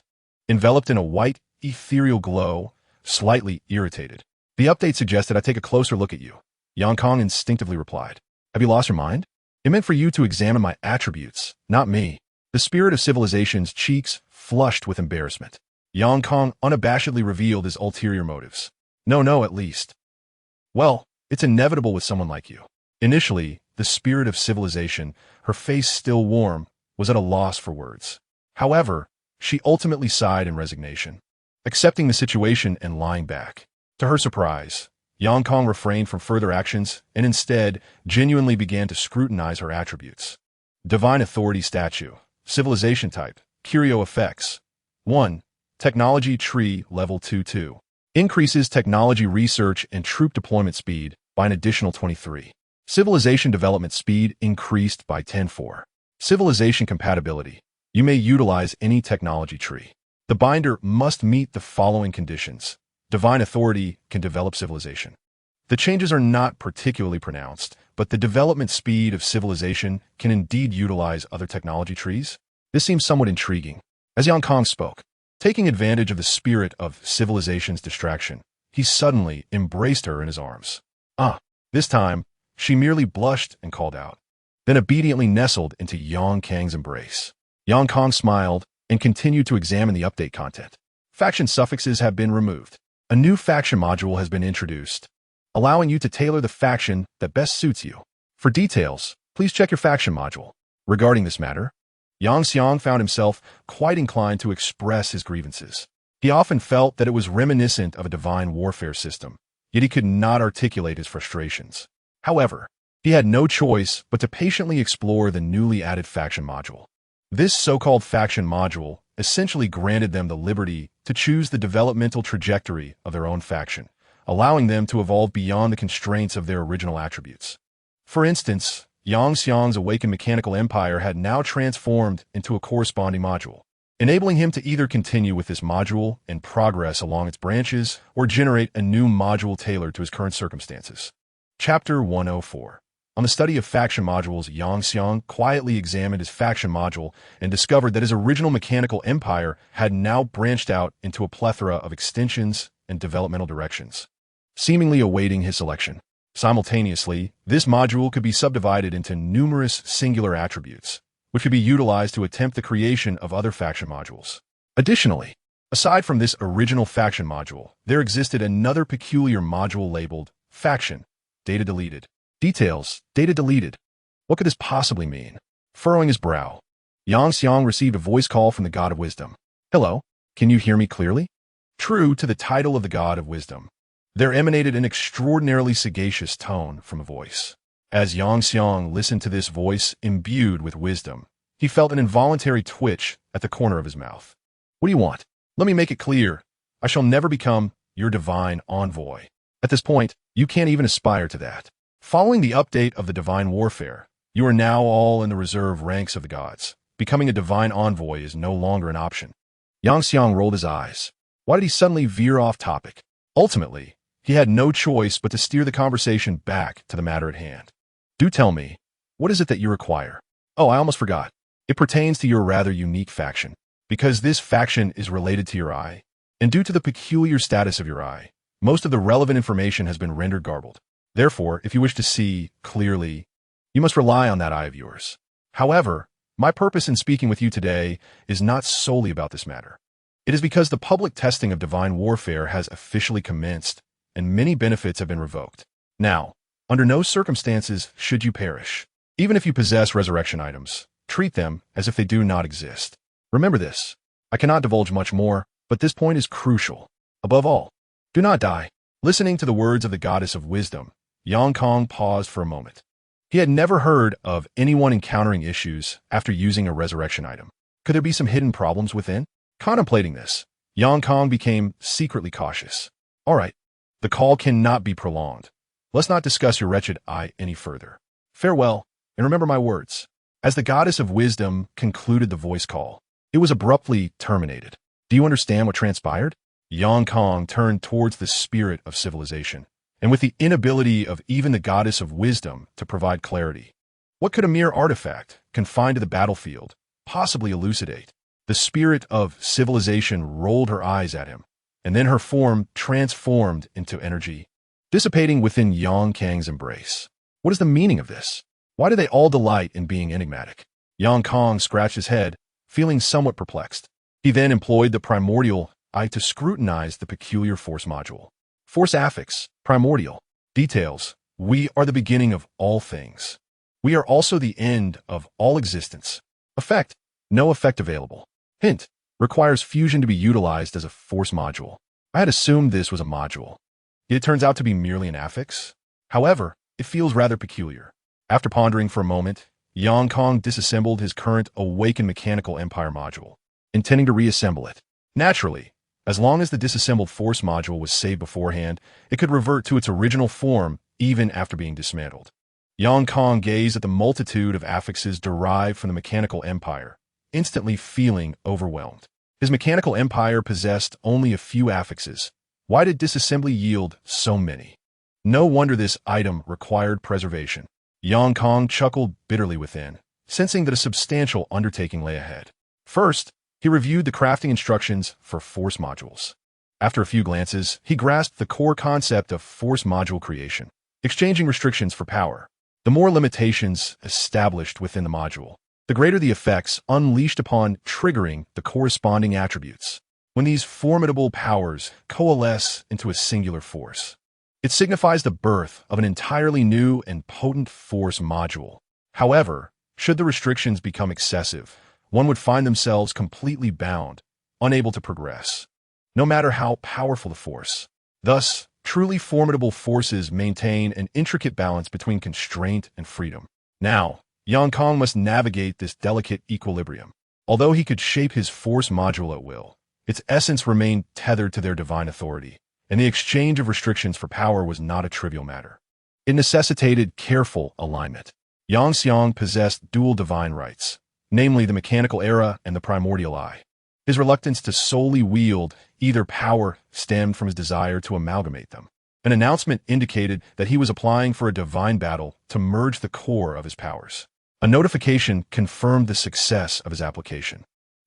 Enveloped in a white, ethereal glow, slightly irritated. "The update suggested I take a closer look at you," Yang Kong instinctively replied. "Have you lost your mind? It meant for you to examine my attributes, not me." The Spirit of Civilization's cheeks flushed with embarrassment. Yang Kong unabashedly revealed his ulterior motives. No, at least. Well, it's inevitable with someone like you. Initially, the spirit of civilization, her face still warm, was at a loss for words. However, she ultimately sighed in resignation, accepting the situation and lying back. To her surprise, Yang Kong refrained from further actions and instead genuinely began to scrutinize her attributes. Divine Authority Statue, Civilization Type, Curio Effects. 1. Technology Tree Level 2-2. Increases technology research and troop deployment speed by an additional 23. Civilization development speed increased by 10-4. Civilization compatibility. You may utilize any technology tree. The binder must meet the following conditions. Divine Authority can develop civilization. The changes are not particularly pronounced, but the development speed of civilization can indeed utilize other technology trees. This seems somewhat intriguing. As Yang Kong spoke, taking advantage of the spirit of civilization's distraction, he suddenly embraced her in his arms. This time, she merely blushed and called out, then obediently nestled into Yang Kang's embrace. Yang Kong smiled and continued to examine the update content. Faction suffixes have been removed. A new faction module has been introduced, allowing you to tailor the faction that best suits you. For details, please check your faction module. Regarding this matter, Yang Xiang found himself quite inclined to express his grievances. He often felt that it was reminiscent of a divine warfare system, yet he could not articulate his frustrations. However, he had no choice but to patiently explore the newly added faction module. This so-called faction module essentially granted them the liberty to choose the developmental trajectory of their own faction, allowing them to evolve beyond the constraints of their original attributes. For instance, Yang Xiang's awakened mechanical empire had now transformed into a corresponding module, enabling him to either continue with this module and progress along its branches or generate a new module tailored to his current circumstances. Chapter 104. On the study of faction modules, Yang Xiang quietly examined his faction module and discovered that his original mechanical empire had now branched out into a plethora of extensions and developmental directions, seemingly awaiting his selection. Simultaneously, this module could be subdivided into numerous singular attributes, which could be utilized to attempt the creation of other faction modules. Additionally, aside from this original faction module, there existed another peculiar module labeled Faction, Data Deleted. Details, data deleted. What could this possibly mean? Furrowing his brow, Yang Xiang received a voice call from the God of Wisdom. Hello, can you hear me clearly? True to the title of the God of Wisdom, there emanated an extraordinarily sagacious tone from a voice. As Yang Xiang listened to this voice imbued with wisdom, he felt an involuntary twitch at the corner of his mouth. What do you want? Let me make it clear. I shall never become your divine envoy. At this point, you can't even aspire to that. Following the update of the divine warfare, you are now all in the reserve ranks of the gods. Becoming a divine envoy is no longer an option. Yang Xiang rolled his eyes. Why did he suddenly veer off topic? Ultimately, he had no choice but to steer the conversation back to the matter at hand. Do tell me, what is it that you require? Oh, I almost forgot. It pertains to your rather unique faction. Because this faction is related to your eye, and due to the peculiar status of your eye, most of the relevant information has been rendered garbled. Therefore, if you wish to see clearly, you must rely on that eye of yours. However, my purpose in speaking with you today is not solely about this matter. It is because the public testing of divine warfare has officially commenced, and many benefits have been revoked. Now, under no circumstances should you perish. Even if you possess resurrection items, treat them as if they do not exist. Remember this. I cannot divulge much more, but this point is crucial. Above all, do not die. Listening to the words of the goddess of wisdom, Yang Kong paused for a moment. He had never heard of anyone encountering issues after using a resurrection item. Could there be some hidden problems within? Contemplating this, Yang Kong became secretly cautious. All right, the call cannot be prolonged. Let's not discuss your wretched eye any further. Farewell, and remember my words. As the goddess of wisdom concluded the voice call, it was abruptly terminated. Do you understand what transpired? Yang Kong turned towards the spirit of civilization, and with the inability of even the goddess of wisdom to provide clarity, what could a mere artifact, confined to the battlefield, possibly elucidate? The spirit of civilization rolled her eyes at him, and then her form transformed into energy, dissipating within Yang Kang's embrace. What is the meaning of this? Why do they all delight in being enigmatic? Yang Kong scratched his head, feeling somewhat perplexed. He then employed the primordial I to scrutinize the peculiar force module. Force affix, primordial. Details. We are the beginning of all things. We are also the end of all existence. Effect. No effect available. Hint. Requires fusion to be utilized as a force module. I had assumed this was a module. It turns out to be merely an affix. However, it feels rather peculiar. After pondering for a moment, Guang disassembled his current awakened mechanical empire module, intending to reassemble it. Naturally, as long as the disassembled force module was saved beforehand, it could revert to its original form even after being dismantled. Guang gazed at the multitude of affixes derived from the mechanical empire, instantly feeling overwhelmed. His mechanical empire possessed only a few affixes. Why did disassembly yield so many? No wonder this item required preservation. Guang chuckled bitterly within, sensing that a substantial undertaking lay ahead. First, he reviewed the crafting instructions for force modules. After a few glances, he grasped the core concept of force module creation, exchanging restrictions for power. The more limitations established within the module, the greater the effects unleashed upon triggering the corresponding attributes. When these formidable powers coalesce into a singular force, it signifies the birth of an entirely new and potent force module. However, should the restrictions become excessive, one would find themselves completely bound, unable to progress, no matter how powerful the force. Thus, truly formidable forces maintain an intricate balance between constraint and freedom. Now, Guang must navigate this delicate equilibrium. Although he could shape his force module at will, its essence remained tethered to their divine authority, and the exchange of restrictions for power was not a trivial matter. It necessitated careful alignment. Guang possessed dual divine rights, namely the mechanical era and the primordial I. His reluctance to solely wield either power stemmed from his desire to amalgamate them. An announcement indicated that he was applying for a divine battle to merge the core of his powers. A notification confirmed the success of his application,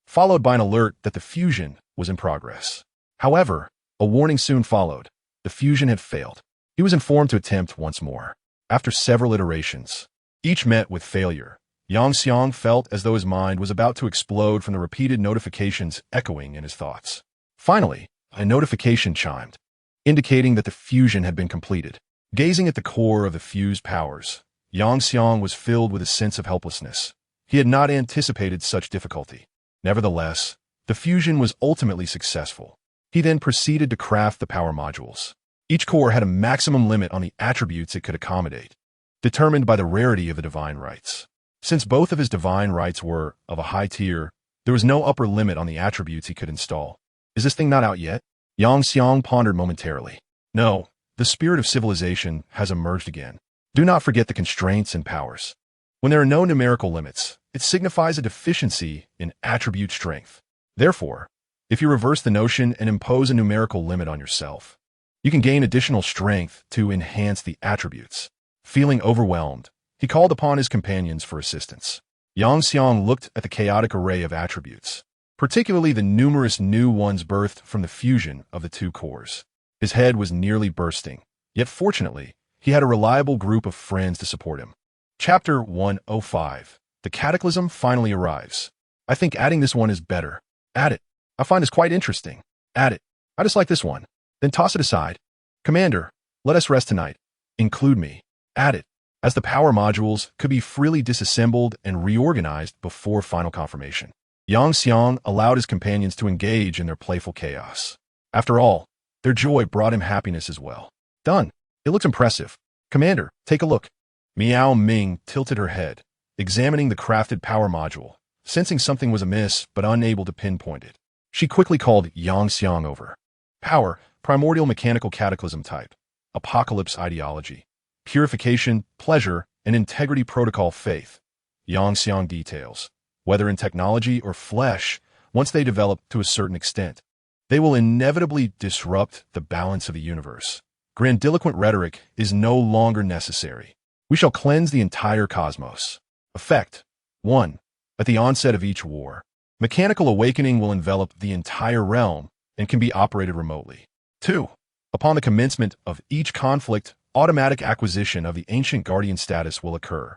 followed by an alert that the fusion was in progress. However, a warning soon followed. The fusion had failed. He was informed to attempt once more. After several iterations, each met with failure, Guang felt as though his mind was about to explode from the repeated notifications echoing in his thoughts. Finally, a notification chimed, indicating that the fusion had been completed. Gazing at the core of the fused powers, Guang was filled with a sense of helplessness. He had not anticipated such difficulty. Nevertheless, the fusion was ultimately successful. He then proceeded to craft the power modules. Each core had a maximum limit on the attributes it could accommodate, determined by the rarity of the divine rights. Since both of his divine rights were of a high tier, there was no upper limit on the attributes he could install. Is this thing not out yet? Guang pondered momentarily. No, the spirit of civilization has emerged again. Do not forget the constraints and powers. When there are no numerical limits, it signifies a deficiency in attribute strength. Therefore, if you reverse the notion and impose a numerical limit on yourself, you can gain additional strength to enhance the attributes. Feeling overwhelmed, he called upon his companions for assistance. Guang looked at the chaotic array of attributes, particularly the numerous new ones birthed from the fusion of the two cores. His head was nearly bursting, yet fortunately, he had a reliable group of friends to support him. Chapter 105. The Cataclysm finally arrives. I think adding this one is better. Add it. I find this quite interesting. Add it. I just like this one. Then toss it aside. Commander, let us rest tonight. Include me. Add it, as the power modules could be freely disassembled and reorganized before final confirmation. Guang allowed his companions to engage in their playful chaos. After all, their joy brought him happiness as well. Done. It looks impressive. Commander, take a look. Miao Ming tilted her head, examining the crafted power module, sensing something was amiss but unable to pinpoint it. She quickly called Guang over. Power, primordial mechanical cataclysm type, apocalypse ideology, purification, pleasure, and integrity protocol faith. Guang details. Whether in technology or flesh, once they develop to a certain extent, they will inevitably disrupt the balance of the universe. Grandiloquent rhetoric is no longer necessary. We shall cleanse the entire cosmos. Effect. 1. At the onset of each war, mechanical awakening will envelop the entire realm and can be operated remotely. 2. Upon the commencement of each conflict, automatic acquisition of the ancient guardian status will occur,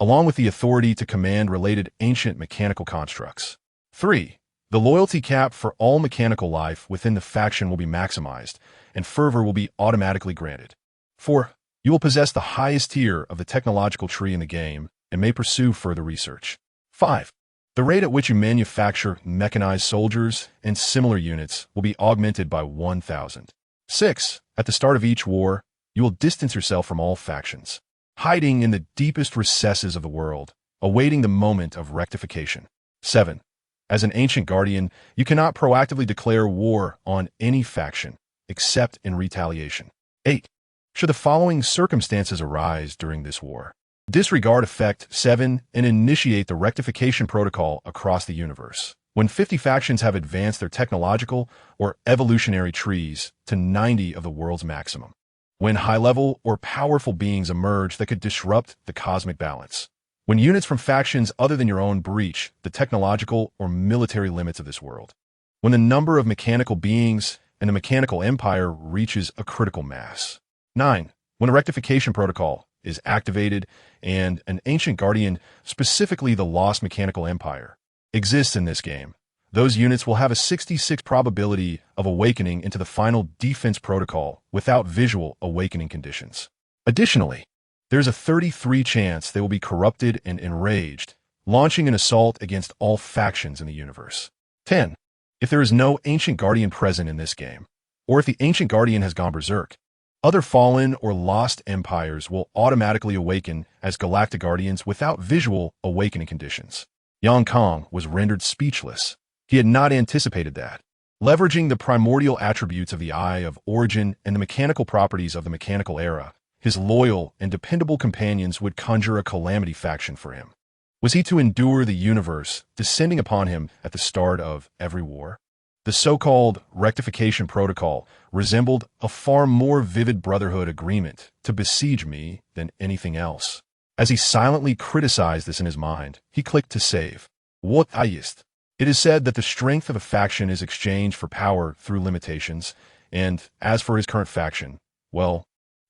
along with the authority to command related ancient mechanical constructs. 3. The loyalty cap for all mechanical life within the faction will be maximized, and fervor will be automatically granted. 4. You will possess the highest tier of the technological tree in the game and may pursue further research. 5. The rate at which you manufacture mechanized soldiers and similar units will be augmented by 1,000. 6. At the start of each war, you will distance yourself from all factions, hiding in the deepest recesses of the world, awaiting the moment of rectification. 7. As an ancient guardian, you cannot proactively declare war on any faction, except in retaliation. 8. Should the following circumstances arise during this war, disregard Effect 7 and initiate the rectification protocol across the universe. When 50 factions have advanced their technological or evolutionary trees to 90 of the world's maximum. When high-level or powerful beings emerge that could disrupt the cosmic balance. When units from factions other than your own breach the technological or military limits of this world. When the number of mechanical beings and the mechanical empire reaches a critical mass. 9. When a rectification protocol is activated and an ancient guardian, specifically the lost mechanical empire, exists in this game, those units will have a 66% probability of awakening into the final defense protocol without visual awakening conditions. Additionally, there's a 33% chance they will be corrupted and enraged, launching an assault against all factions in the universe. 10. If there is no Ancient Guardian present in this game, or if the Ancient Guardian has gone berserk, other fallen or lost empires will automatically awaken as Galactic Guardians without visual awakening conditions. Yang Kong was rendered speechless. He had not anticipated that. Leveraging the primordial attributes of the Eye of Origin and the mechanical properties of the mechanical era, his loyal and dependable companions would conjure a calamity faction for him. Was he to endure the universe descending upon him at the start of every war? The so-called rectification protocol resembled a far more vivid brotherhood agreement to besiege me than anything else. As he silently criticized this in his mind, he clicked to save. What highest? It is said that the strength of a faction is exchanged for power through limitations, and as for his current faction, well,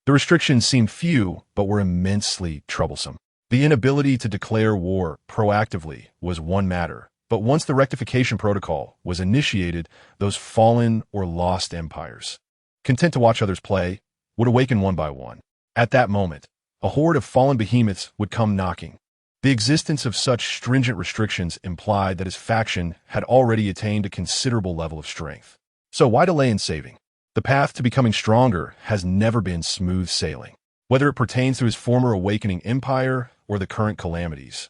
the restrictions seemed few, but were immensely troublesome. The inability to declare war proactively was one matter, but once the rectification protocol was initiated, those fallen or lost empires, content to watch others play, would awaken one by one. At that moment, a horde of fallen behemoths would come knocking. The existence of such stringent restrictions implied that his faction had already attained a considerable level of strength. So why delay in saving? The path to becoming stronger has never been smooth sailing, whether it pertains to his former awakening empire or the current calamities.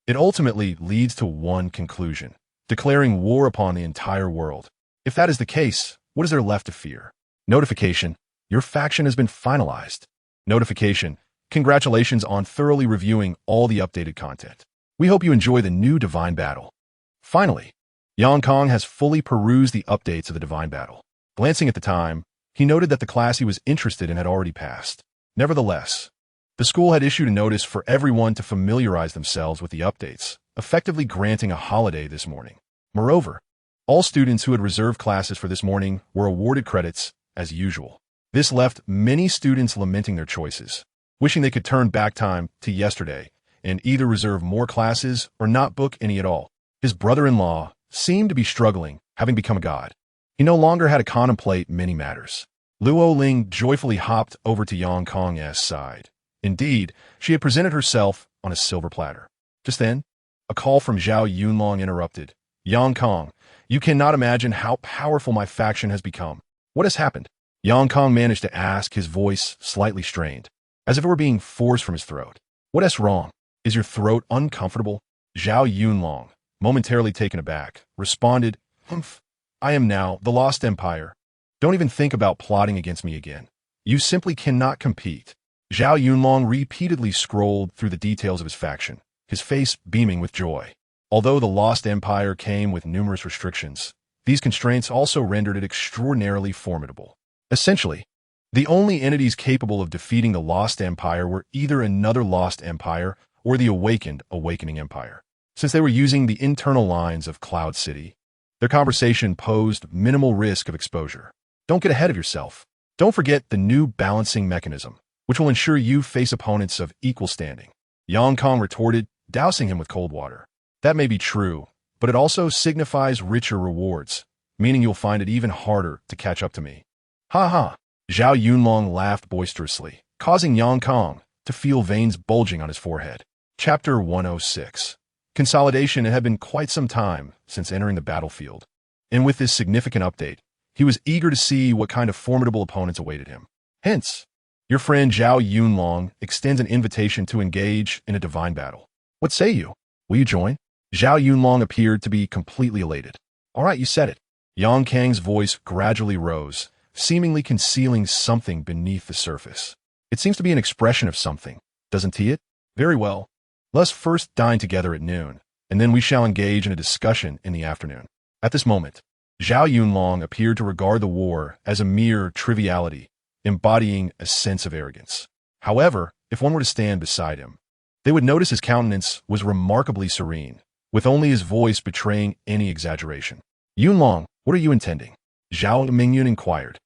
It ultimately leads to one conclusion: declaring war upon the entire world. If that is the case, what is there left to fear? Notification: your faction has been finalized. Notification: congratulations on thoroughly reviewing all the updated content. We hope you enjoy the new Divine Battle. Finally, Yang Kong has fully perused the updates of the Divine Battle. Glancing at the time, he noted that the class he was interested in had already passed. Nevertheless, the school had issued a notice for everyone to familiarize themselves with the updates, effectively granting a holiday this morning. Moreover, all students who had reserved classes for this morning were awarded credits as usual. This left many students lamenting their choices, wishing they could turn back time to yesterday and either reserve more classes or not book any at all. His brother-in-law seemed to be struggling, having become a god. He no longer had to contemplate many matters. Luo Ling joyfully hopped over to Yang Kong's side. Indeed, she had presented herself on a silver platter. Just then, a call from Zhao Yunlong interrupted. Yang Kong, you cannot imagine how powerful my faction has become. What has happened? Yang Kong managed to ask, his voice slightly strained, as if it were being forced from his throat. What is wrong? Is your throat uncomfortable? Zhao Yunlong, momentarily taken aback, responded, Humph. I am now the Lost Empire. Don't even think about plotting against me again. You simply cannot compete. Zhao Yunlong repeatedly scrolled through the details of his faction, his face beaming with joy. Although the Lost Empire came with numerous restrictions, these constraints also rendered it extraordinarily formidable. Essentially, the only entities capable of defeating the Lost Empire were either another Lost Empire or the Awakening Empire. Since they were using the internal lines of Cloud City, their conversation posed minimal risk of exposure. Don't get ahead of yourself. Don't forget the new balancing mechanism, which will ensure you face opponents of equal standing. Yang Kong retorted, dousing him with cold water. That may be true, but it also signifies richer rewards, meaning you'll find it even harder to catch up to me. Ha ha! Zhao Yunlong laughed boisterously, causing Yang Kong to feel veins bulging on his forehead. Chapter 106. Consolidation. It had been quite some time since entering the battlefield, and with this significant update, he was eager to see what kind of formidable opponents awaited him. Hence, your friend Zhao Yunlong extends an invitation to engage in a divine battle. What say you? Will you join? Zhao Yunlong appeared to be completely elated. All right, you said it. Yang Kang's voice gradually rose, seemingly concealing something beneath the surface. It seems to be an expression of something, doesn't he it? Very well. Let's first dine together at noon, and then we shall engage in a discussion in the afternoon. At this moment, Zhao Yunlong appeared to regard the war as a mere triviality, embodying a sense of arrogance. However, if one were to stand beside him, they would notice his countenance was remarkably serene, with only his voice betraying any exaggeration. Yunlong, what are you intending? Zhao Mingyun inquired,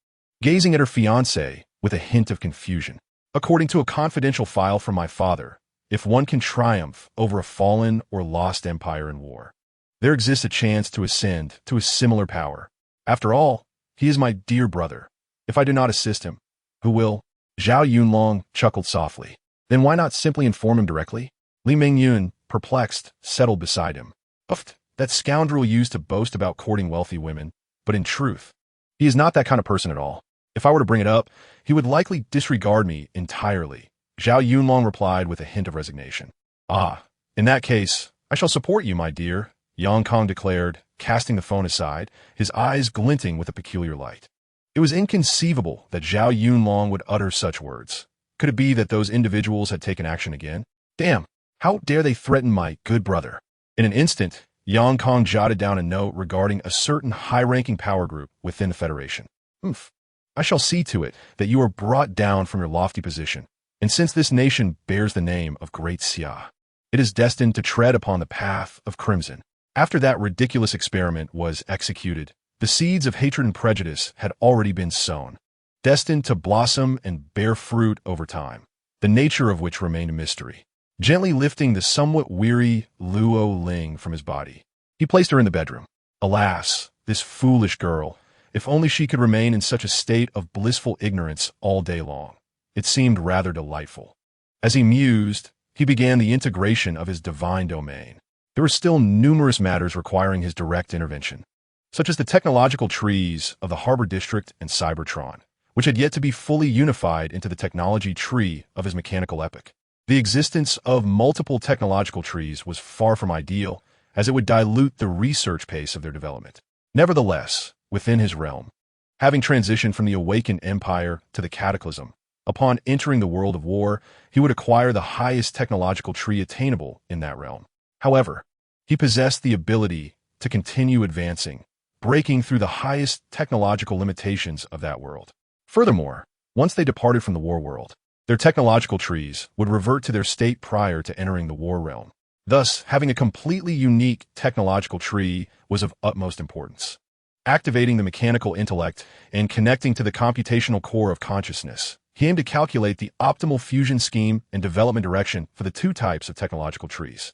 gazing at her fiancé with a hint of confusion. According to a confidential file from my father, if one can triumph over a fallen or lost empire in war, there exists a chance to ascend to a similar power. After all, he is my dear brother. If I do not assist him, who will? Zhao Yunlong chuckled softly. Then why not simply inform him directly? Li Mingyun, perplexed, settled beside him. Uft, that scoundrel used to boast about courting wealthy women, but in truth, he is not that kind of person at all. If I were to bring it up, he would likely disregard me entirely. Zhao Yunlong replied with a hint of resignation. Ah, in that case, I shall support you, my dear, Yang Kong declared, casting the phone aside, his eyes glinting with a peculiar light. It was inconceivable that Zhao Yunlong would utter such words. Could it be that those individuals had taken action again? Damn, how dare they threaten my good brother? In an instant, Yang Kong jotted down a note regarding a certain high-ranking power group within the Federation. I shall see to it that you are brought down from your lofty position, and since this nation bears the name of Great Xia, it is destined to tread upon the path of crimson. After that ridiculous experiment was executed, the seeds of hatred and prejudice had already been sown, destined to blossom and bear fruit over time, the nature of which remained a mystery. Gently lifting the somewhat weary Luo Ling from his body, he placed her in the bedroom. Alas, this foolish girl, if only she could remain in such a state of blissful ignorance all day long. It seemed rather delightful. As he mused, he began the integration of his divine domain. There were still numerous matters requiring his direct intervention, such as the technological trees of the Harbor District and Cybertron, which had yet to be fully unified into the technology tree of his mechanical epoch. The existence of multiple technological trees was far from ideal, as it would dilute the research pace of their development. Nevertheless, within his realm, having transitioned from the awakened empire to the cataclysm, upon entering the world of war, he would acquire the highest technological tree attainable in that realm. However, he possessed the ability to continue advancing, breaking through the highest technological limitations of that world. Furthermore, once they departed from the war world, their technological trees would revert to their state prior to entering the war realm. Thus, having a completely unique technological tree was of utmost importance. Activating the mechanical intellect and connecting to the computational core of consciousness, he aimed to calculate the optimal fusion scheme and development direction for the two types of technological trees.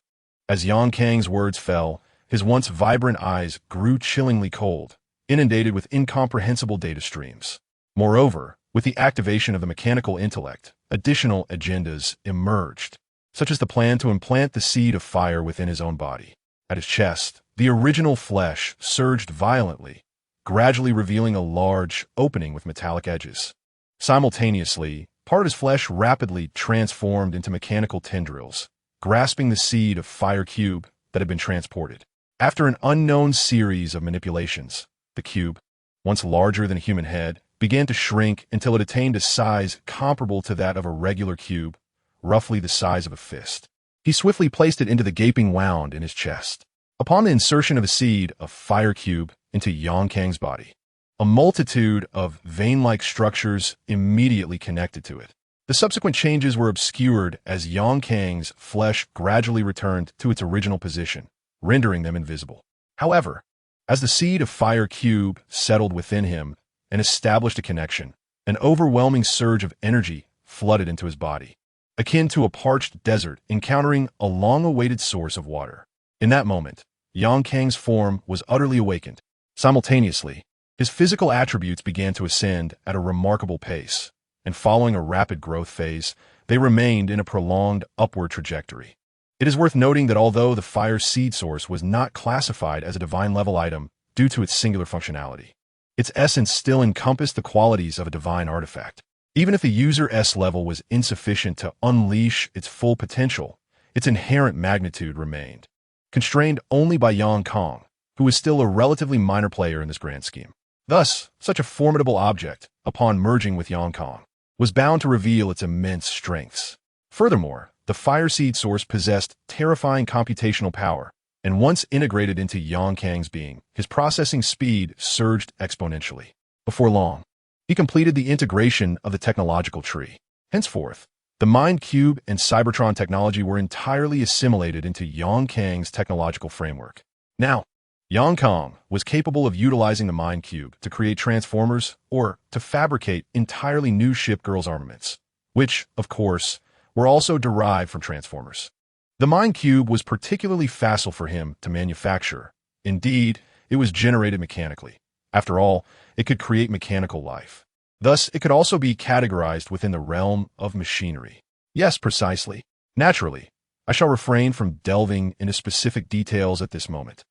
As Yang Kang's words fell, his once vibrant eyes grew chillingly cold, inundated with incomprehensible data streams. Moreover, with the activation of the mechanical intellect, additional agendas emerged, such as the plan to implant the seed of fire within his own body. At his chest, the original flesh surged violently, gradually revealing a large opening with metallic edges. Simultaneously, part of his flesh rapidly transformed into mechanical tendrils, grasping the seed of fire cube that had been transported. After an unknown series of manipulations, the cube, once larger than a human head, began to shrink until it attained a size comparable to that of a regular cube, roughly the size of a fist. He swiftly placed it into the gaping wound in his chest. Upon the insertion of a seed of fire cube into Yang Kang's body, a multitude of vein-like structures immediately connected to it. The subsequent changes were obscured as Yang Kang's flesh gradually returned to its original position, rendering them invisible. However, as the seed of fire cube settled within him and established a connection, an overwhelming surge of energy flooded into his body, akin to a parched desert encountering a long-awaited source of water. In that moment, Yang Kang's form was utterly awakened. Simultaneously, his physical attributes began to ascend at a remarkable pace, and following a rapid growth phase, they remained in a prolonged upward trajectory. It is worth noting that although the fire seed source was not classified as a divine-level item due to its singular functionality, its essence still encompassed the qualities of a divine artifact. Even if the user's level was insufficient to unleash its full potential, its inherent magnitude remained, constrained only by Yang Kang, who was still a relatively minor player in this grand scheme. Thus, such a formidable object, upon merging with Yang Kang, was bound to reveal its immense strengths. Furthermore, the fire seed source possessed terrifying computational power, and once integrated into Yang Kang's being, his processing speed surged exponentially. Before long, he completed the integration of the technological tree. Henceforth, the Mind Cube and Cybertron technology were entirely assimilated into Yang Kang's technological framework. Now, Yang Kang was capable of utilizing the Mind Cube to create transformers or to fabricate entirely new Shipgirls armaments, which, of course, were also derived from transformers. The Mind Cube was particularly facile for him to manufacture. Indeed, it was generated mechanically. After all, it could create mechanical life. Thus, it could also be categorized within the realm of machinery. Yes, precisely. Naturally, I shall refrain from delving into specific details at this moment,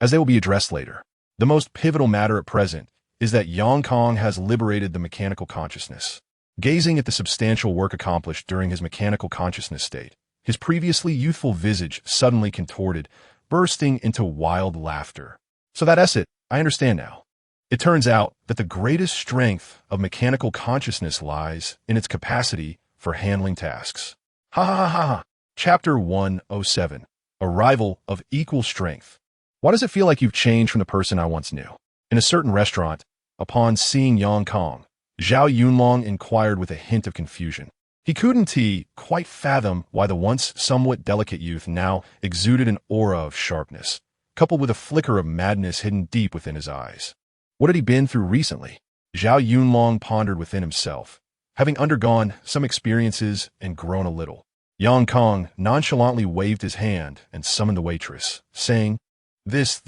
as they will be addressed later. The most pivotal matter at present is that Yang Kang has liberated the mechanical consciousness. Gazing at the substantial work accomplished during his mechanical consciousness state, his previously youthful visage suddenly contorted, bursting into wild laughter. So that's it, I understand now. It turns out that the greatest strength of mechanical consciousness lies in its capacity for handling tasks. Ha ha ha ha. Chapter 107. Arrival of Equal Strength. Why does it feel like you've changed from the person I once knew? In a certain restaurant, upon seeing Yang Kang, Zhao Yunlong inquired with a hint of confusion. He couldn't quite fathom why the once somewhat delicate youth now exuded an aura of sharpness, coupled with a flicker of madness hidden deep within his eyes. What had he been through recently? Zhao Yunlong pondered within himself, having undergone some experiences and grown a little. Yang Kang nonchalantly waved his hand and summoned the waitress, saying, This,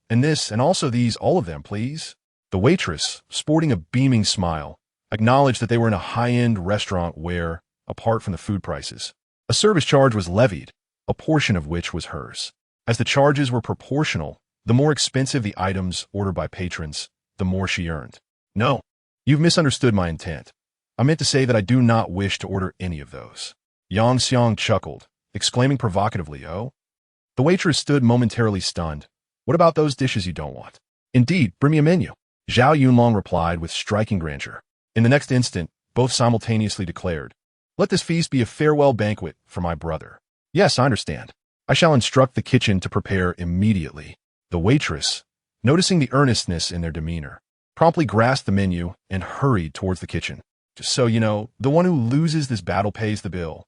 and also these, all of them, please. The waitress, sporting a beaming smile, acknowledged that they were in a high-end restaurant where, apart from the food prices, a service charge was levied, a portion of which was hers. As the charges were proportional, the more expensive the items ordered by patrons, the more she earned. No, you've misunderstood my intent. I meant to say that I do not wish to order any of those. Yang Xiang chuckled, exclaiming provocatively, Oh? The waitress stood momentarily stunned. What about those dishes you don't want? Indeed, bring me a menu. Zhao Yunlong replied with striking grandeur. In the next instant, both simultaneously declared, Let this feast be a farewell banquet for my brother. Yes, I understand. I shall instruct the kitchen to prepare immediately. The waitress, noticing the earnestness in their demeanor, promptly grasped the menu and hurried towards the kitchen. Just so you know, the one who loses this battle pays the bill.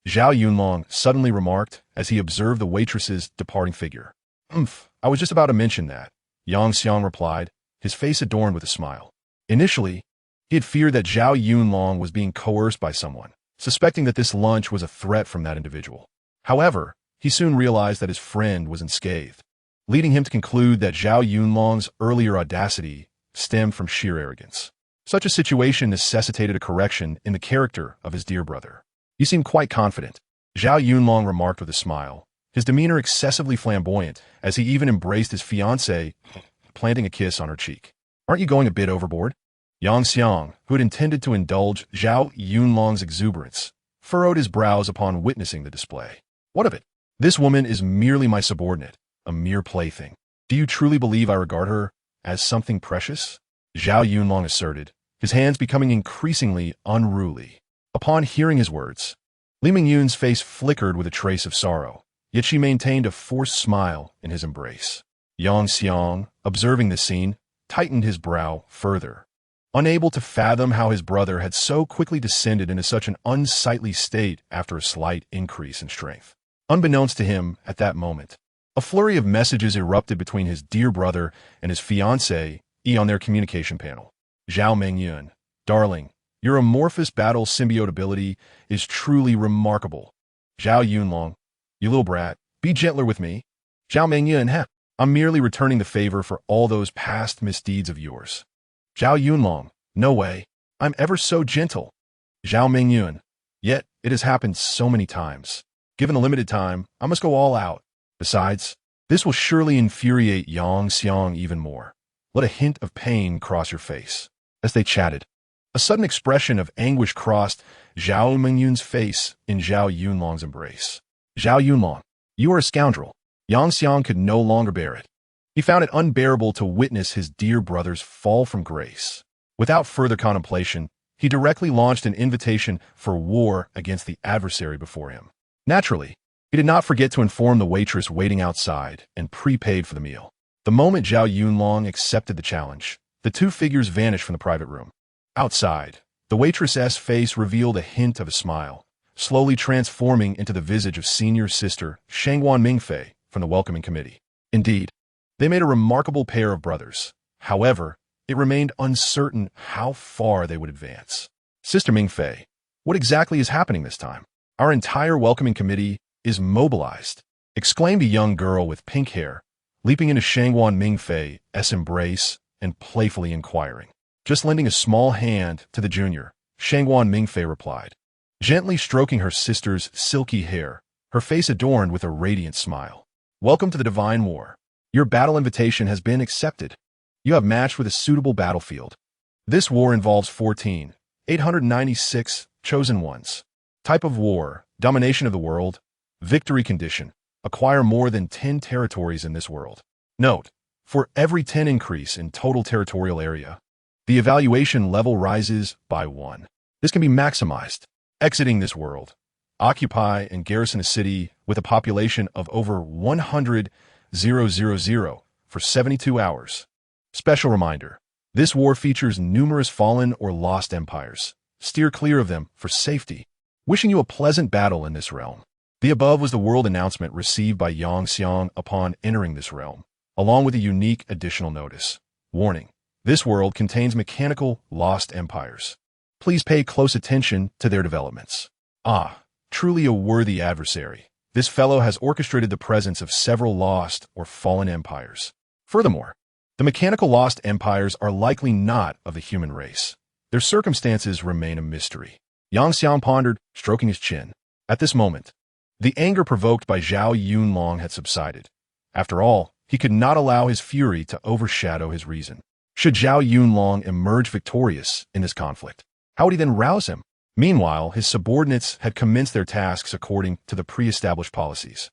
Zhao Yunlong suddenly remarked as he observed the waitress's departing figure. I was just about to mention that, Yang Xiang replied, his face adorned with a smile. Initially, he had feared that Zhao Yunlong was being coerced by someone, suspecting that this lunch was a threat from that individual. However, he soon realized that his friend was unscathed, leading him to conclude that Zhao Yunlong's earlier audacity stemmed from sheer arrogance. Such a situation necessitated a correction in the character of his dear brother. You seem quite confident, Zhao Yunlong remarked with a smile, his demeanor excessively flamboyant as he even embraced his fiancée, planting a kiss on her cheek. Aren't you going a bit overboard? Yang Xiang, who had intended to indulge Zhao Yunlong's exuberance, furrowed his brows upon witnessing the display. What of it? This woman is merely my subordinate, a mere plaything. Do you truly believe I regard her as something precious? Zhao Yunlong asserted, his hands becoming increasingly unruly. Upon hearing his words, Li Mingyun's face flickered with a trace of sorrow, yet she maintained a forced smile in his embrace. Yang Xiang, observing this scene, tightened his brow further, unable to fathom how his brother had so quickly descended into such an unsightly state after a slight increase in strength. Unbeknownst to him at that moment, a flurry of messages erupted between his dear brother and his fiancée on their communication panel. Zhao Mengyun, darling, your amorphous battle symbiote ability is truly remarkable. Zhao Yunlong, you little brat, be gentler with me. Zhao Mengyun, I'm merely returning the favor for all those past misdeeds of yours. Zhao Yunlong, no way. I'm ever so gentle. Zhao Mingyun. Yet, it has happened so many times. Given the limited time, I must go all out. Besides, this will surely infuriate Yang Xiang even more. Let a hint of pain cross your face. As they chatted, a sudden expression of anguish crossed Zhao Mingyun's face in Zhao Yunlong's embrace. Zhao Yunlong, you are a scoundrel. Yang Xiang could no longer bear it. He found it unbearable to witness his dear brothers fall from grace. Without further contemplation, he directly launched an invitation for war against the adversary before him. Naturally, he did not forget to inform the waitress waiting outside and prepaid for the meal. The moment Zhao Yunlong accepted the challenge, the two figures vanished from the private room. Outside, the waitress's face revealed a hint of a smile, slowly transforming into the visage of senior sister Shangguan Mingfei from the welcoming committee. Indeed, they made a remarkable pair of brothers. However, it remained uncertain how far they would advance. Sister Mingfei, what exactly is happening this time? Our entire welcoming committee is mobilized, exclaimed a young girl with pink hair, leaping into Shangguan Mingfei's embrace and playfully inquiring. Just lending a small hand to the junior, Shangguan Mingfei replied, gently stroking her sister's silky hair, her face adorned with a radiant smile. Welcome to the Divine War. Your battle invitation has been accepted. You have matched with a suitable battlefield. This war involves 14,896 chosen ones. Type of war, domination of the world. Victory condition, acquire more than 10 territories in this world. Note, for every 10 increase in total territorial area, the evaluation level rises by 1. This can be maximized. Exiting this world, occupy and garrison a city with a population of over 100,000 for 72 hours. Special reminder, this war features numerous fallen or lost empires. Steer clear of them for safety. Wishing you a pleasant battle in this realm. The above was the world announcement received by Yang Xiang upon entering this realm, along with a unique additional notice. Warning, this world contains mechanical lost empires. Please pay close attention to their developments. Ah, truly a worthy adversary. This fellow has orchestrated the presence of several lost or fallen empires. Furthermore, the mechanical lost empires are likely not of the human race. Their circumstances remain a mystery. Yang Xiang pondered, stroking his chin. At this moment, the anger provoked by Zhao Yunlong had subsided. After all, he could not allow his fury to overshadow his reason. Should Zhao Yunlong emerge victorious in this conflict, how would he then rouse him? Meanwhile, his subordinates had commenced their tasks according to the pre-established policies,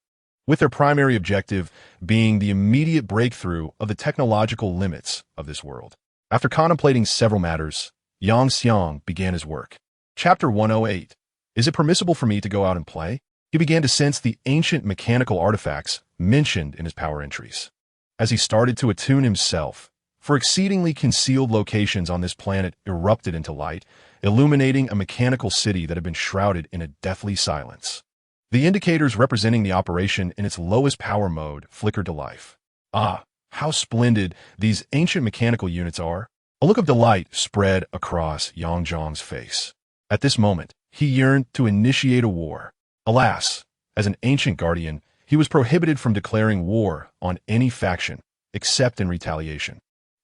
with their primary objective being the immediate breakthrough of the technological limits of this world. After contemplating several matters, Yang Xiang began his work. Chapter 108. Is it permissible for me to go out and play? He began to sense the ancient mechanical artifacts mentioned in his power entries. As he started to attune himself, for exceedingly concealed locations on this planet erupted into light, illuminating a mechanical city that had been shrouded in a deathly silence. The indicators representing the operation in its lowest power mode flickered to life. Ah, how splendid these ancient mechanical units are! A look of delight spread across Yang Zhang's face. At this moment, he yearned to initiate a war. Alas, as an ancient guardian, he was prohibited from declaring war on any faction, except in retaliation.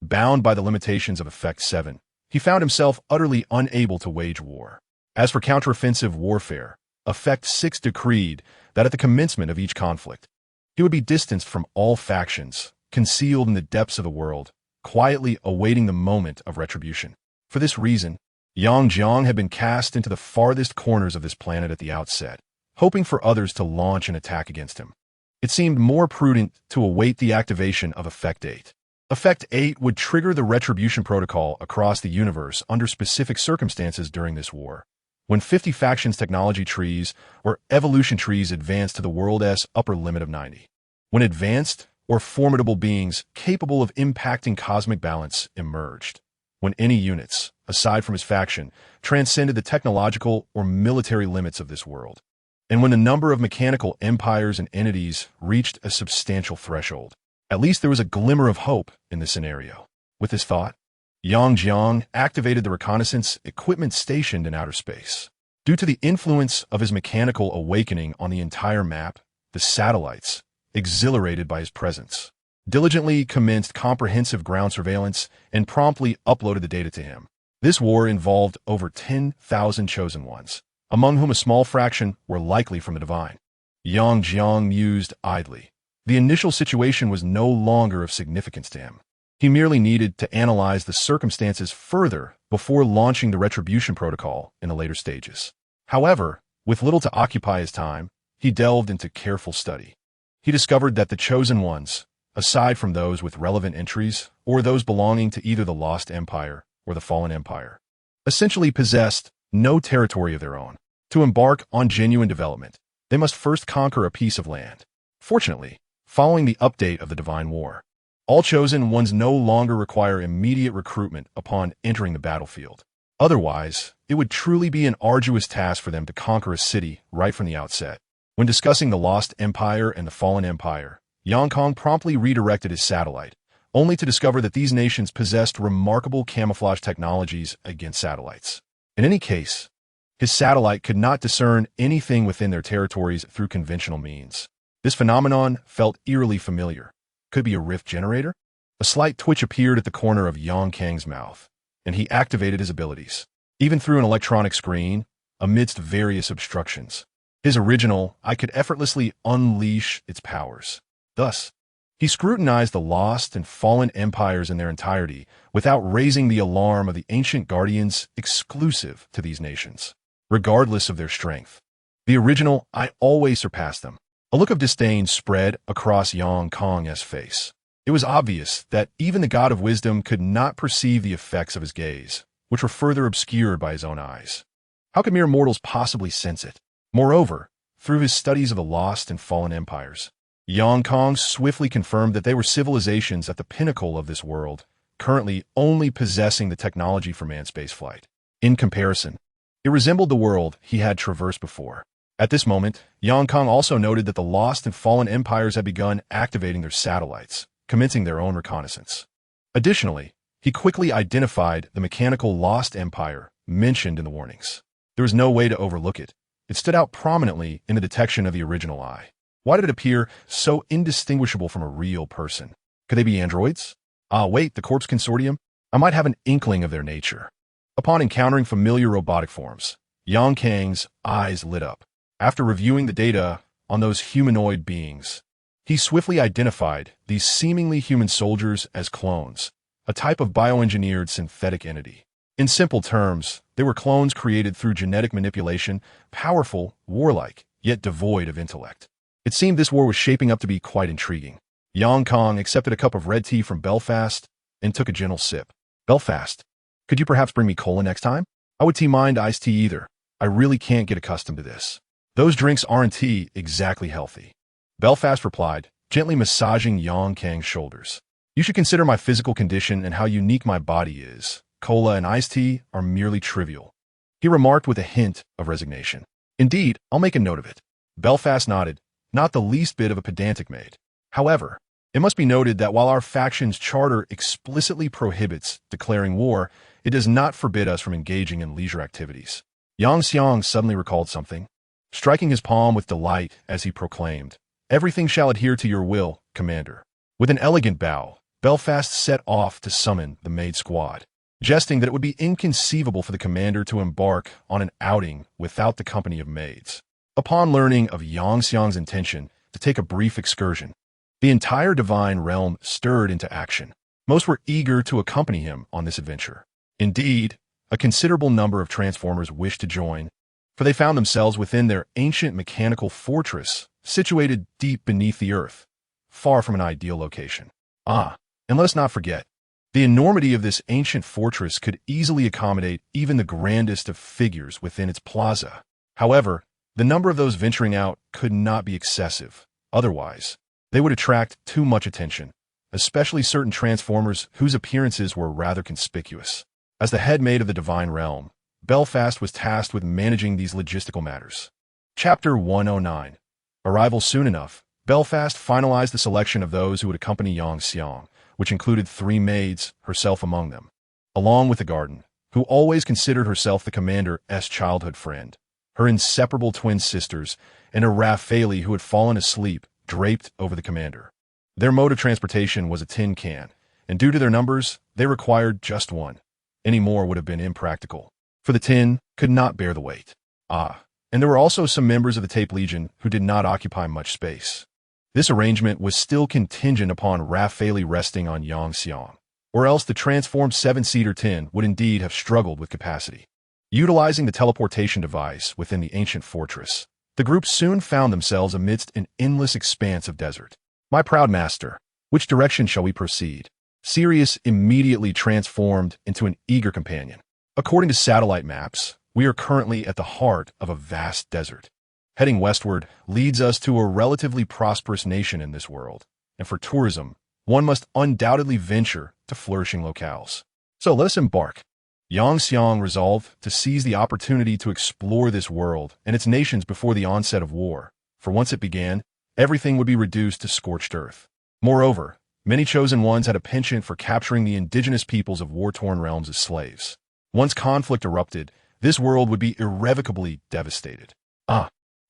Bound by the limitations of Effect 7, he found himself utterly unable to wage war. As for counteroffensive warfare, Effect 6 decreed that at the commencement of each conflict, he would be distanced from all factions, concealed in the depths of the world, quietly awaiting the moment of retribution. For this reason, Yang Jiang had been cast into the farthest corners of this planet at the outset, hoping for others to launch an attack against him. It seemed more prudent to await the activation of Effect 8. Effect 8 would trigger the retribution protocol across the universe under specific circumstances during this war, when 50 factions technology trees or evolution trees advanced to the world's upper limit of 90. When advanced or formidable beings capable of impacting cosmic balance emerged. When any units, aside from his faction, transcended the technological or military limits of this world. And when the number of mechanical empires and entities reached a substantial threshold. At least there was a glimmer of hope in this scenario. With this thought, Yang Jiang activated the reconnaissance equipment stationed in outer space. Due to the influence of his mechanical awakening on the entire map, the satellites, exhilarated by his presence, diligently commenced comprehensive ground surveillance, and promptly uploaded the data to him. This war involved over 10,000 chosen ones, among whom a small fraction were likely from the divine. Yang Jiang mused idly. The initial situation was no longer of significance to him. He merely needed to analyze the circumstances further before launching the retribution protocol in the later stages. However, with little to occupy his time, he delved into careful study. He discovered that the chosen ones, aside from those with relevant entries or those belonging to either the Lost Empire or the Fallen Empire, essentially possessed no territory of their own. To embark on genuine development, they must first conquer a piece of land. Fortunately, following the update of the Divine War, all chosen ones no longer require immediate recruitment upon entering the battlefield. Otherwise, it would truly be an arduous task for them to conquer a city right from the outset. When discussing the Lost Empire and the Fallen Empire, Yang Kong promptly redirected his satellite, only to discover that these nations possessed remarkable camouflage technologies against satellites. In any case, his satellite could not discern anything within their territories through conventional means. This phenomenon felt eerily familiar. Could be a rift generator? A slight twitch appeared at the corner of Yang Kang's mouth, and he activated his abilities, even through an electronic screen, amidst various obstructions. His original, I could effortlessly unleash its powers. Thus, he scrutinized the lost and fallen empires in their entirety without raising the alarm of the ancient guardians exclusive to these nations, regardless of their strength. The original, I always surpassed them. A look of disdain spread across Yang Kong's face. It was obvious that even the God of Wisdom could not perceive the effects of his gaze, which were further obscured by his own eyes. How could mere mortals possibly sense it? Moreover, through his studies of the lost and fallen empires, Yang Kong swiftly confirmed that they were civilizations at the pinnacle of this world, currently only possessing the technology for manned spaceflight. In comparison, it resembled the world he had traversed before. At this moment, Yang Kong also noted that the lost and fallen empires had begun activating their satellites, commencing their own reconnaissance. Additionally, he quickly identified the mechanical Lost Empire mentioned in the warnings. There was no way to overlook it. It stood out prominently in the detection of the original eye. Why did it appear so indistinguishable from a real person? Could they be androids? Wait, the Corpse Consortium? I might have an inkling of their nature. Upon encountering familiar robotic forms, Yang Kang's eyes lit up. After reviewing the data on those humanoid beings, he swiftly identified these seemingly human soldiers as clones, a type of bioengineered synthetic entity. In simple terms, they were clones created through genetic manipulation, powerful, warlike, yet devoid of intellect. It seemed this war was shaping up to be quite intriguing. Yang Kong accepted a cup of red tea from Belfast and took a gentle sip. Belfast, could you perhaps bring me cola next time? I would mind iced tea either. I really can't get accustomed to this. Those drinks aren't exactly healthy. Belfast replied, gently massaging Yang Kang's shoulders. You should consider my physical condition and how unique my body is. Cola and iced tea are merely trivial. He remarked with a hint of resignation. Indeed, I'll make a note of it. Belfast nodded, not the least bit of a pedantic maid. However, it must be noted that while our faction's charter explicitly prohibits declaring war, it does not forbid us from engaging in leisure activities. Yang Xiang suddenly recalled something, striking his palm with delight as he proclaimed, "Everything shall adhere to your will, Commander." With an elegant bow, Belfast set off to summon the maid squad, jesting that it would be inconceivable for the commander to embark on an outing without the company of maids. Upon learning of Yang Xiang's intention to take a brief excursion, the entire divine realm stirred into action. Most were eager to accompany him on this adventure. Indeed, a considerable number of Transformers wished to join, for they found themselves within their ancient mechanical fortress, situated deep beneath the earth, far from an ideal location. And let us not forget, the enormity of this ancient fortress could easily accommodate even the grandest of figures within its plaza. However, the number of those venturing out could not be excessive. Otherwise, they would attract too much attention, especially certain Transformers whose appearances were rather conspicuous. As the head mate of the Divine Realm, Belfast was tasked with managing these logistical matters. Chapter 109. Arrival soon enough, Belfast finalized the selection of those who would accompany Yang Xiang, which included 3 maids, herself among them, along with the garden, who always considered herself the commander's childhood friend, her inseparable twin sisters, and a Raffaele who had fallen asleep, draped over the commander. Their mode of transportation was a tin can, and due to their numbers, they required just one. Any more would have been impractical, for the tin could not bear the weight. And there were also some members of the Tape Legion who did not occupy much space. This arrangement was still contingent upon Raffaele resting on Yang Xiang, or else the transformed 7-seater tin would indeed have struggled with capacity. Utilizing the teleportation device within the ancient fortress, the group soon found themselves amidst an endless expanse of desert. My proud master, which direction shall we proceed? Sirius immediately transformed into an eager companion. According to satellite maps, we are currently at the heart of a vast desert. Heading westward leads us to a relatively prosperous nation in this world, and for tourism, one must undoubtedly venture to flourishing locales. So let us embark. Yang Xiang resolved to seize the opportunity to explore this world and its nations before the onset of war, for once it began, everything would be reduced to scorched earth. Moreover, many chosen ones had a penchant for capturing the indigenous peoples of war-torn realms as slaves. Once conflict erupted, this world would be irrevocably devastated.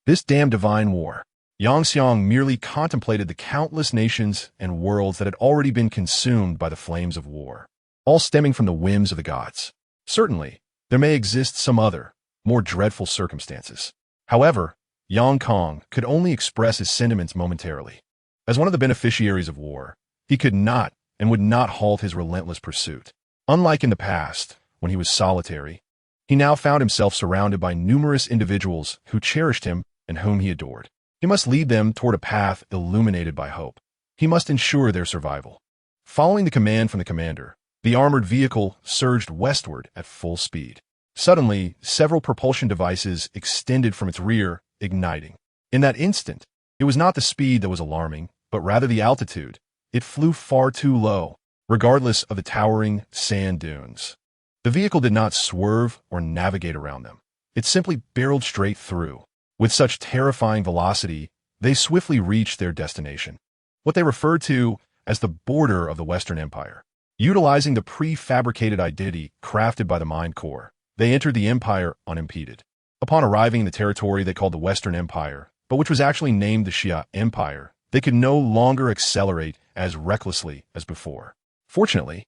This damn divine war. Yang Xiang merely contemplated the countless nations and worlds that had already been consumed by the flames of war, all stemming from the whims of the gods. Certainly, there may exist some other, more dreadful circumstances. However, Yang Kong could only express his sentiments momentarily. As one of the beneficiaries of war, he could not and would not halt his relentless pursuit. Unlike in the past, when he was solitary, he now found himself surrounded by numerous individuals who cherished him and whom he adored. He must lead them toward a path illuminated by hope. He must ensure their survival. Following the command from the commander, the armored vehicle surged westward at full speed. Suddenly, several propulsion devices extended from its rear, igniting. In that instant, it was not the speed that was alarming, but rather the altitude. It flew far too low, regardless of the towering sand dunes. The vehicle did not swerve or navigate around them. It simply barreled straight through. With such terrifying velocity, they swiftly reached their destination, what they referred to as the border of the Western Empire. Utilizing the prefabricated identity crafted by the Mind Core, they entered the Empire unimpeded. Upon arriving in the territory they called the Western Empire, but which was actually named the Xia Empire, they could no longer accelerate as recklessly as before. Fortunately,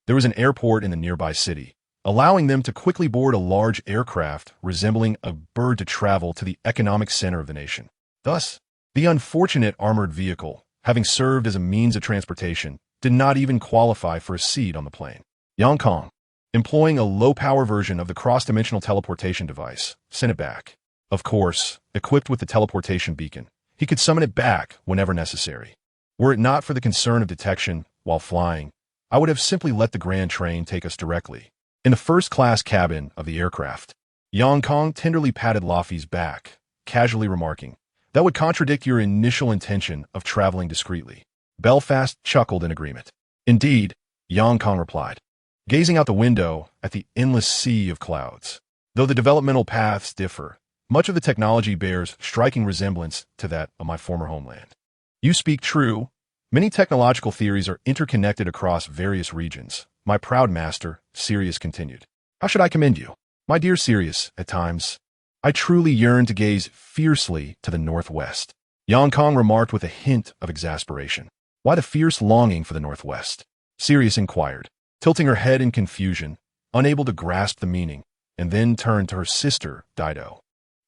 there was an airport in the nearby city, allowing them to quickly board a large aircraft resembling a bird to travel to the economic center of the nation. Thus, the unfortunate armored vehicle, having served as a means of transportation, did not even qualify for a seat on the plane. Yang Kong, employing a low-power version of the cross-dimensional teleportation device, sent it back. Of course, equipped with the teleportation beacon, he could summon it back whenever necessary. Were it not for the concern of detection while flying, I would have simply let the grand train take us directly. In the first-class cabin of the aircraft, Yang Kong tenderly patted Luffy's back, casually remarking, "That would contradict your initial intention of traveling discreetly." Belfast chuckled in agreement. "Indeed," Yang Kong replied, gazing out the window at the endless sea of clouds. Though the developmental paths differ, much of the technology bears striking resemblance to that of my former homeland. "You speak true. Many technological theories are interconnected across various regions. My proud master," Sirius continued. "How should I commend you? My dear Sirius, at times, I truly yearn to gaze fiercely to the northwest." Yang Kong remarked with a hint of exasperation. "Why the fierce longing for the northwest?" Sirius inquired, tilting her head in confusion, unable to grasp the meaning, and then turned to her sister, Dido.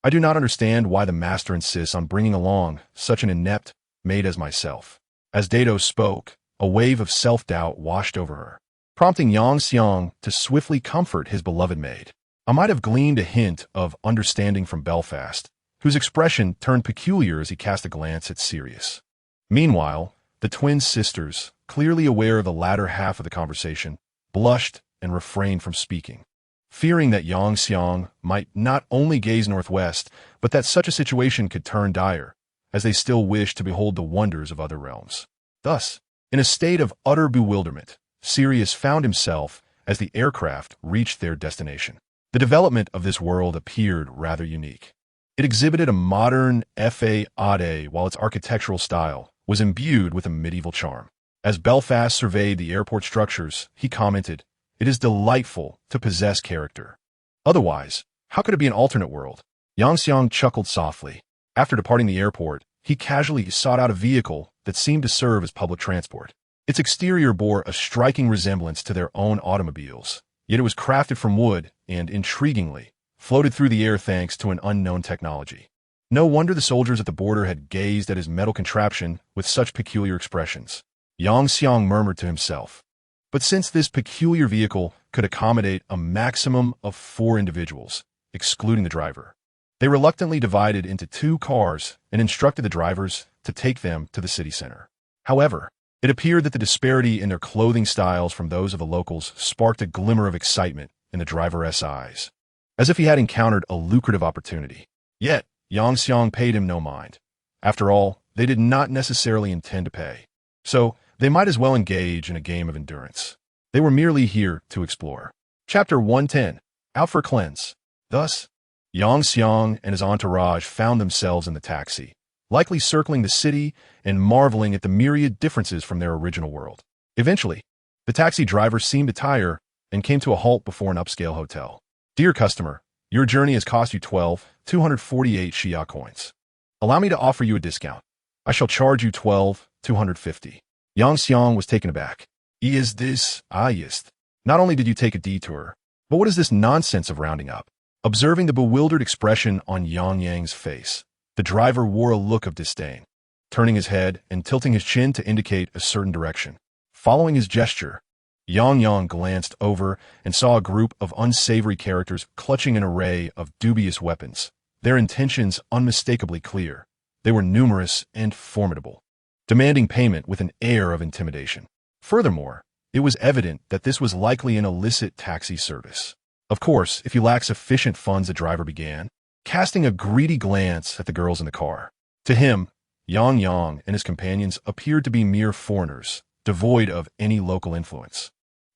"I do not understand why the master insists on bringing along such an inept maid as myself." As Dido spoke, a wave of self-doubt washed over her, prompting Yang Xiang to swiftly comfort his beloved maid. I might have gleaned a hint of understanding from Belfast, whose expression turned peculiar as he cast a glance at Sirius. Meanwhile, the twin sisters, clearly aware of the latter half of the conversation, blushed and refrained from speaking, fearing that Yang Xiang might not only gaze northwest, but that such a situation could turn dire, as they still wished to behold the wonders of other realms. Thus, in a state of utter bewilderment, Sirius found himself as the aircraft reached their destination. The development of this world appeared rather unique. It exhibited a modern fade while its architectural style was imbued with a medieval charm. As Belfast surveyed the airport structures, he commented, "It is delightful to possess character. Otherwise, how could it be an alternate world?" Yang Xiang chuckled softly. After departing the airport, he casually sought out a vehicle that seemed to serve as public transport. Its exterior bore a striking resemblance to their own automobiles, yet it was crafted from wood and, intriguingly, floated through the air thanks to an unknown technology. No wonder the soldiers at the border had gazed at his metal contraption with such peculiar expressions. Yang Xiang murmured to himself. But since this peculiar vehicle could accommodate a maximum of 4 individuals, excluding the driver, they reluctantly divided into 2 cars and instructed the drivers to take them to the city center. However, it appeared that the disparity in their clothing styles from those of the locals sparked a glimmer of excitement in the driver's eyes, as if he had encountered a lucrative opportunity. Yet, Yang Xiang paid him no mind. After all, they did not necessarily intend to pay. So, they might as well engage in a game of endurance. They were merely here to explore. Chapter 110. Out for Cleanse. Thus, Yang Xiang and his entourage found themselves in the taxi, likely circling the city and marveling at the myriad differences from their original world. Eventually, the taxi driver seemed to tire and came to a halt before an upscale hotel. Dear customer, your journey has cost you 12,248 Xia coins. Allow me to offer you a discount. I shall charge you 12,250. Yang Xiang was taken aback. Is this? Yes. Not only did you take a detour, but what is this nonsense of rounding up? Observing the bewildered expression on Yang Yang's face, the driver wore a look of disdain, turning his head and tilting his chin to indicate a certain direction. Following his gesture, Yang Yang glanced over and saw a group of unsavory characters clutching an array of dubious weapons, their intentions unmistakably clear. They were numerous and formidable, demanding payment with an air of intimidation. Furthermore, it was evident that this was likely an illicit taxi service. Of course, if you lack sufficient funds, the driver began, casting a greedy glance at the girls in the car. To him, Yang Yang and his companions appeared to be mere foreigners, devoid of any local influence,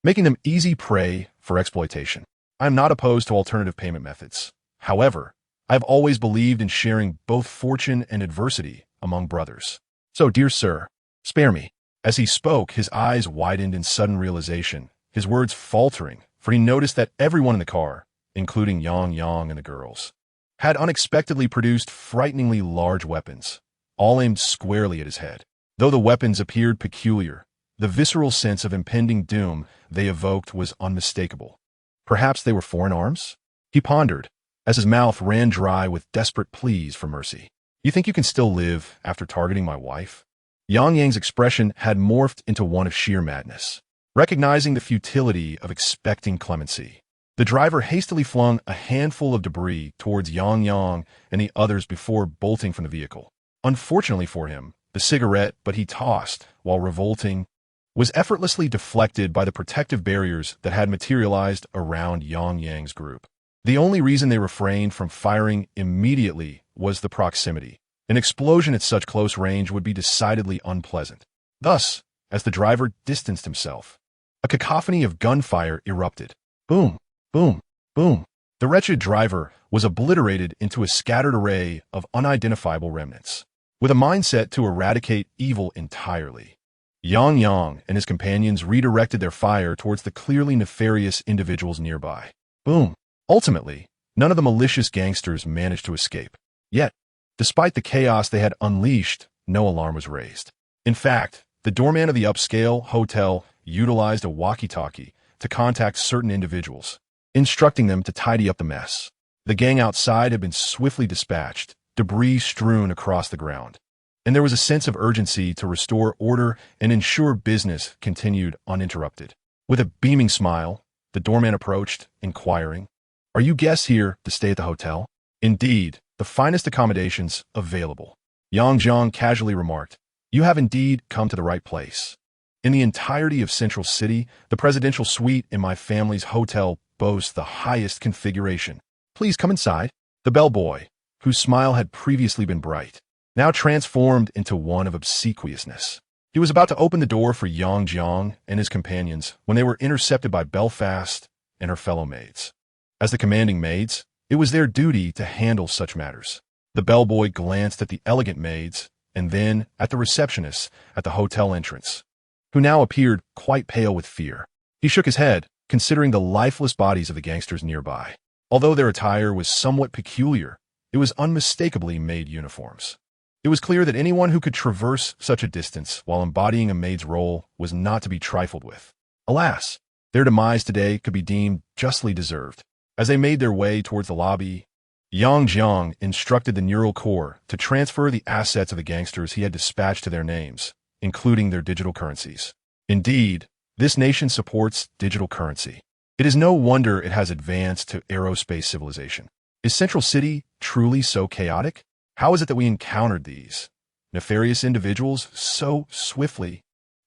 making them easy prey for exploitation. I am not opposed to alternative payment methods. However, I have always believed in sharing both fortune and adversity among brothers. So, dear sir, spare me. As he spoke, his eyes widened in sudden realization, his words faltering, for he noticed that everyone in the car, including Yang Yang and the girls, had unexpectedly produced frighteningly large weapons, all aimed squarely at his head. Though the weapons appeared peculiar, the visceral sense of impending doom they evoked was unmistakable. Perhaps they were foreign arms? He pondered, as his mouth ran dry with desperate pleas for mercy. You think you can still live after targeting my wife? Yang Yang's expression had morphed into one of sheer madness. Recognizing the futility of expecting clemency, the driver hastily flung a handful of debris towards Yang Yang and the others before bolting from the vehicle. Unfortunately for him, the cigarette he tossed, while revolting, was effortlessly deflected by the protective barriers that had materialized around Yang Yang's group. The only reason they refrained from firing immediately was the proximity. An explosion at such close range would be decidedly unpleasant. Thus, as the driver distanced himself, a cacophony of gunfire erupted. Boom, boom, boom. The wretched driver was obliterated into a scattered array of unidentifiable remnants, with a mindset to eradicate evil entirely. Yang Yang and his companions redirected their fire towards the clearly nefarious individuals nearby. Boom. Ultimately, none of the malicious gangsters managed to escape. Yet, despite the chaos they had unleashed, no alarm was raised. In fact, the doorman of the upscale hotel utilized a walkie-talkie to contact certain individuals, instructing them to tidy up the mess. The gang outside had been swiftly dispatched, debris strewn across the ground, and there was a sense of urgency to restore order and ensure business continued uninterrupted. With a beaming smile, the doorman approached, inquiring, "Are you guests here to stay at the hotel?" "Indeed, the finest accommodations available," Yang Jiang casually remarked. "You have indeed come to the right place. In the entirety of Central City, the presidential suite in my family's hotel boasts the highest configuration. Please come inside." The bellboy, whose smile had previously been bright, now transformed into one of obsequiousness. He was about to open the door for Yang Jiang and his companions when they were intercepted by Belfast and her fellow maids. As the commanding maids, it was their duty to handle such matters. The bellboy glanced at the elegant maids and then at the receptionists at the hotel entrance, who now appeared quite pale with fear. He shook his head, considering the lifeless bodies of the gangsters nearby. Although their attire was somewhat peculiar, it was unmistakably maid uniforms. It was clear that anyone who could traverse such a distance while embodying a maid's role was not to be trifled with. Alas, their demise today could be deemed justly deserved. As they made their way towards the lobby, Yang Jiang instructed the neural core to transfer the assets of the gangsters he had dispatched to their names, including their digital currencies. Indeed, this nation supports digital currency. It is no wonder it has advanced to aerospace civilization. Is Central City truly so chaotic? How is it that we encountered these nefarious individuals so swiftly?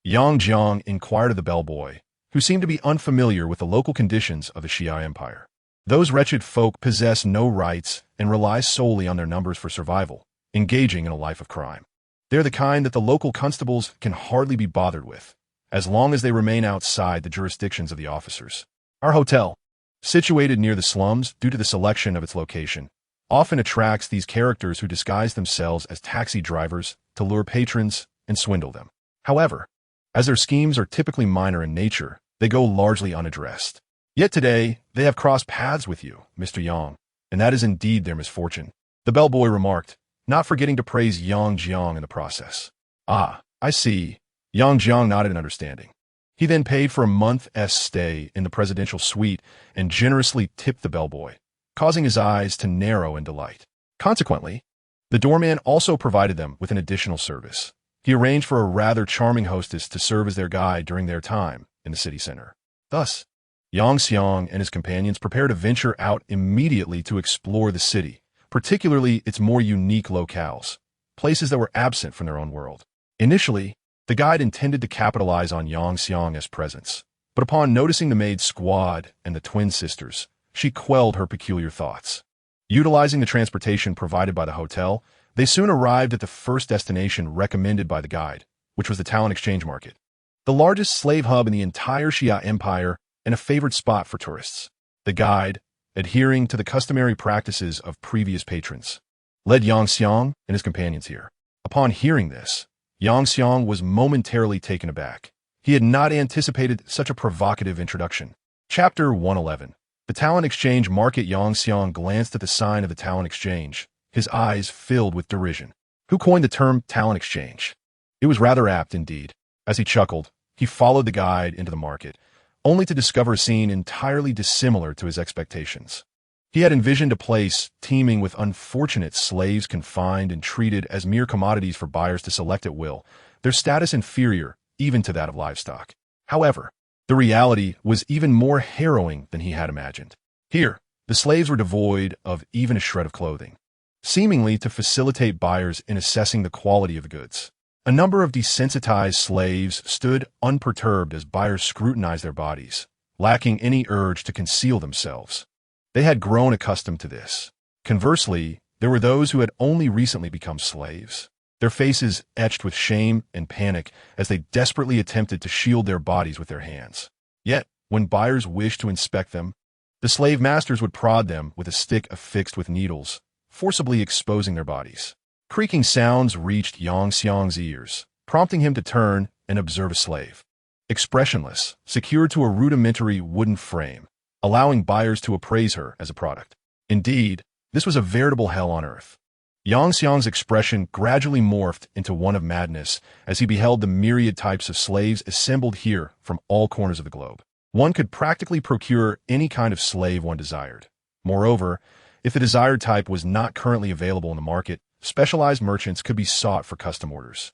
Yang Jiang inquired of the bellboy, who seemed to be unfamiliar with the local conditions of the Xia Empire. Those wretched folk possess no rights and rely solely on their numbers for survival, engaging in a life of crime. They're the kind that the local constables can hardly be bothered with, as long as they remain outside the jurisdictions of the officers. Our hotel, situated near the slums due to the selection of its location, often attracts these characters who disguise themselves as taxi drivers to lure patrons and swindle them. However, as their schemes are typically minor in nature, they go largely unaddressed. Yet today, they have crossed paths with you, Mr. Yang, and that is indeed their misfortune, the bellboy remarked, not forgetting to praise Yang Jiang in the process. Ah, I see. Yang Jiang nodded in understanding. He then paid for a month's stay in the presidential suite and generously tipped the bellboy, causing his eyes to narrow in delight. Consequently, the doorman also provided them with an additional service. He arranged for a rather charming hostess to serve as their guide during their time in the city center. Thus, Yang Xiang and his companions prepared to venture out immediately to explore the city, particularly its more unique locales, places that were absent from their own world. Initially, the guide intended to capitalize on Yang Xiang's presence, but upon noticing the maid's squad and the twin sisters, she quelled her peculiar thoughts. Utilizing the transportation provided by the hotel, they soon arrived at the first destination recommended by the guide, which was the talent exchange market, the largest slave hub in the entire Xia Empire and a favored spot for tourists. The guide, adhering to the customary practices of previous patrons, led Yang Xiang and his companions here. Upon hearing this, Yang Xiang was momentarily taken aback. He had not anticipated such a provocative introduction. Chapter 111. The talent exchange market. Yang Xiang glanced at the sign of the talent exchange, his eyes filled with derision. Who coined the term talent exchange? It was rather apt indeed. As he chuckled, he followed the guide into the market, only to discover a scene entirely dissimilar to his expectations. He had envisioned a place teeming with unfortunate slaves confined and treated as mere commodities for buyers to select at will, their status inferior even to that of livestock. However, the reality was even more harrowing than he had imagined. Here, the slaves were devoid of even a shred of clothing, seemingly to facilitate buyers in assessing the quality of the goods. A number of desensitized slaves stood unperturbed as buyers scrutinized their bodies, lacking any urge to conceal themselves. They had grown accustomed to this. Conversely, there were those who had only recently become slaves, their faces etched with shame and panic as they desperately attempted to shield their bodies with their hands. Yet, when buyers wished to inspect them, the slave masters would prod them with a stick affixed with needles, forcibly exposing their bodies. Creaking sounds reached Yang Xiang's ears, prompting him to turn and observe a slave, expressionless, secured to a rudimentary wooden frame, allowing buyers to appraise her as a product. Indeed, this was a veritable hell on earth. Yang Xiang's expression gradually morphed into one of madness as he beheld the myriad types of slaves assembled here from all corners of the globe. One could practically procure any kind of slave one desired. Moreover, if the desired type was not currently available in the market, specialized merchants could be sought for custom orders.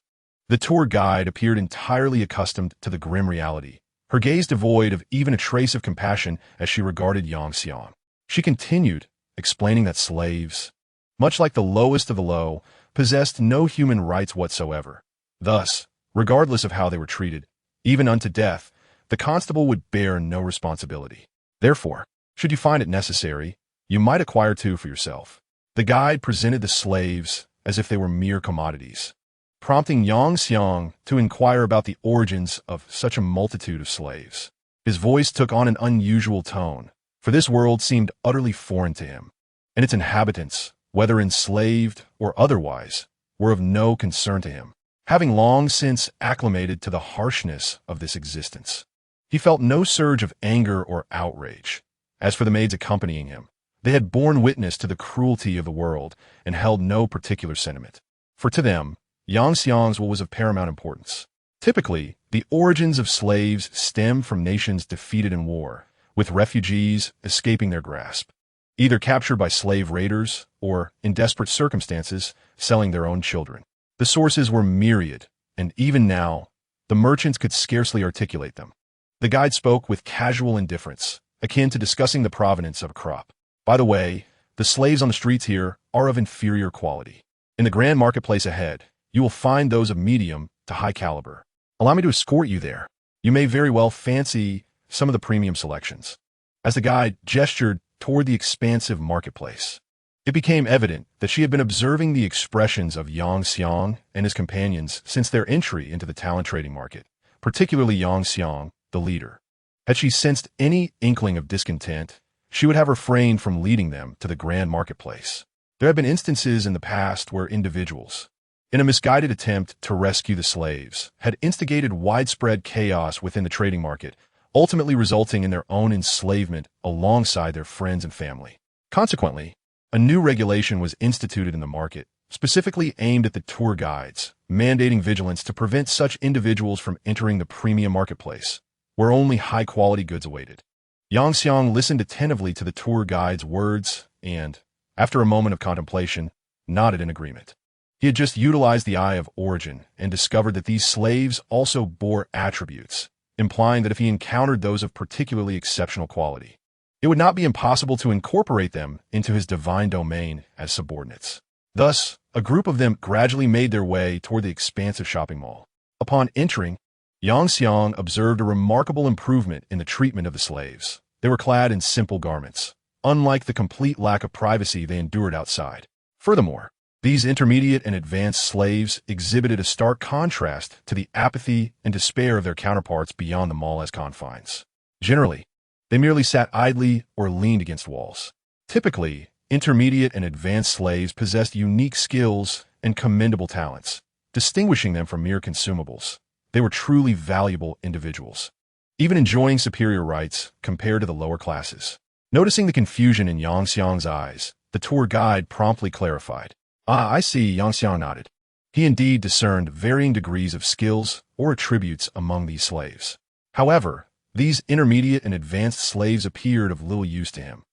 The tour guide appeared entirely accustomed to the grim reality, her gaze devoid of even a trace of compassion as she regarded Yang Xiang. She continued, explaining that slaves, much like the lowest of the low, possessed no human rights whatsoever. Thus, regardless of how they were treated, even unto death, the constable would bear no responsibility. Therefore, should you find it necessary, you might acquire two for yourself. The guide presented the slaves as if they were mere commodities, prompting Yang Xiang to inquire about the origins of such a multitude of slaves. His voice took on an unusual tone, for this world seemed utterly foreign to him, and its inhabitants, whether enslaved or otherwise, were of no concern to him, having long since acclimated to the harshness of this existence. He felt no surge of anger or outrage. As for the maids accompanying him, they had borne witness to the cruelty of the world and held no particular sentiment. for to them, Yang Xiang's will was of paramount importance. Typically, the origins of slaves stem from nations defeated in war, with refugees escaping their grasp, either captured by slave raiders or, in desperate circumstances, selling their own children. The sources were myriad, and even now, the merchants could scarcely articulate them. The guide spoke with casual indifference, akin to discussing the provenance of a crop. By the way, the slaves on the streets here are of inferior quality. In the grand marketplace ahead, you will find those of medium to high caliber. Allow me to escort you there. You may very well fancy some of the premium selections. As the guide gestured toward the expansive marketplace, it became evident that she had been observing the expressions of Yang Xiang and his companions since their entry into the talent trading market, particularly Yang Xiang, the leader. Had she sensed any inkling of discontent, she would have refrained from leading them to the grand marketplace. There have been instances in the past where individuals, in a misguided attempt to rescue the slaves, had instigated widespread chaos within the trading market, ultimately resulting in their own enslavement alongside their friends and family. Consequently, a new regulation was instituted in the market, specifically aimed at the tour guides, mandating vigilance to prevent such individuals from entering the premium marketplace, where only high-quality goods awaited. Yang Xiang listened attentively to the tour guide's words and, after a moment of contemplation, nodded in agreement. He had just utilized the Eye of Origin and discovered that these slaves also bore attributes, implying that if he encountered those of particularly exceptional quality, it would not be impossible to incorporate them into his divine domain as subordinates. Thus, a group of them gradually made their way toward the expansive shopping mall. Upon entering, Yang Xiang observed a remarkable improvement in the treatment of the slaves. They were clad in simple garments, unlike the complete lack of privacy they endured outside. Furthermore, these intermediate and advanced slaves exhibited a stark contrast to the apathy and despair of their counterparts beyond the mall's confines. Generally, they merely sat idly or leaned against walls. Typically, intermediate and advanced slaves possessed unique skills and commendable talents, distinguishing them from mere consumables. They were truly valuable individuals, even enjoying superior rights compared to the lower classes. Noticing the confusion in Yang Xiang's eyes, the tour guide promptly clarified. I see, Yang Xiang nodded. He indeed discerned varying degrees of skills or attributes among these slaves. However, these intermediate and advanced slaves appeared of little use to him.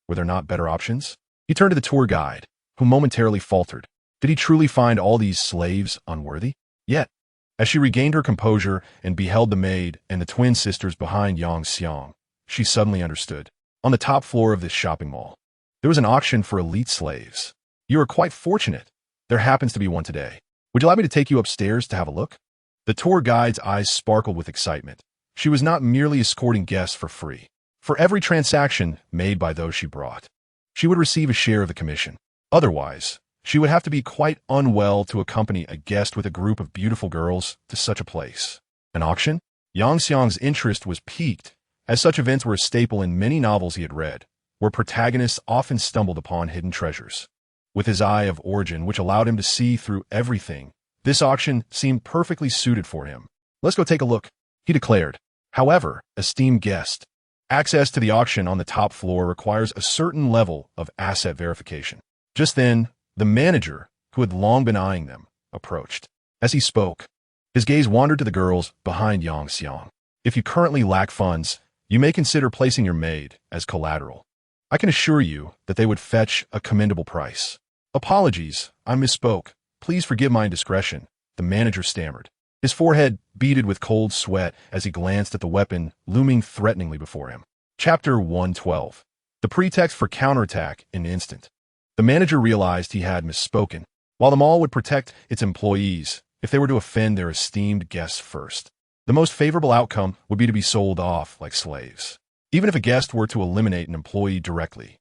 Were there not better options? He turned to the tour guide, who momentarily faltered. Did he truly find all these slaves unworthy? Yet, as she regained her composure and beheld the maid and the twin sisters behind Yang Xiang, she suddenly understood. On the top floor of this shopping mall, there was an auction for elite slaves. You are quite fortunate. There happens to be one today. Would you like me to take you upstairs to have a look? The tour guide's eyes sparkled with excitement. She was not merely escorting guests for free. For every transaction made by those she brought, she would receive a share of the commission. Otherwise, she would have to be quite unwell to accompany a guest with a group of beautiful girls to such a place. An auction? Yang Xiang's interest was piqued, as such events were a staple in many novels he had read, where protagonists often stumbled upon hidden treasures. With his Eye of Origin, which allowed him to see through everything, this auction seemed perfectly suited for him. Let's go take a look, he declared. However, esteemed guest, access to the auction on the top floor requires a certain level of asset verification. Just then, the manager, who had long been eyeing them, approached. As he spoke, his gaze wandered to the girls behind Yang Xiang. If you currently lack funds, you may consider placing your maid as collateral. I can assure you that they would fetch a commendable price. Apologies, I misspoke. Please forgive my indiscretion, the manager stammered. His forehead beaded with cold sweat as he glanced at the weapon looming threateningly before him. Chapter 112. The pretext for counterattack in an instant. The manager realized he had misspoken. While the mall would protect its employees if they were to offend their esteemed guests first, the most favorable outcome would be to be sold off like slaves. Even if a guest were to eliminate an employee directly,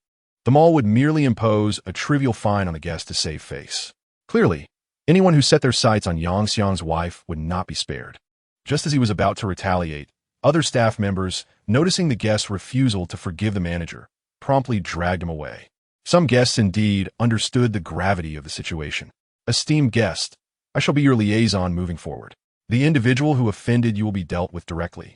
the mall would merely impose a trivial fine on the guest to save face. Clearly, anyone who set their sights on Yang Xiang's wife would not be spared. Just as he was about to retaliate, other staff members, noticing the guest's refusal to forgive the manager, promptly dragged him away. Some guests indeed understood the gravity of the situation. Esteemed guest, I shall be your liaison moving forward. The individual who offended you will be dealt with directly,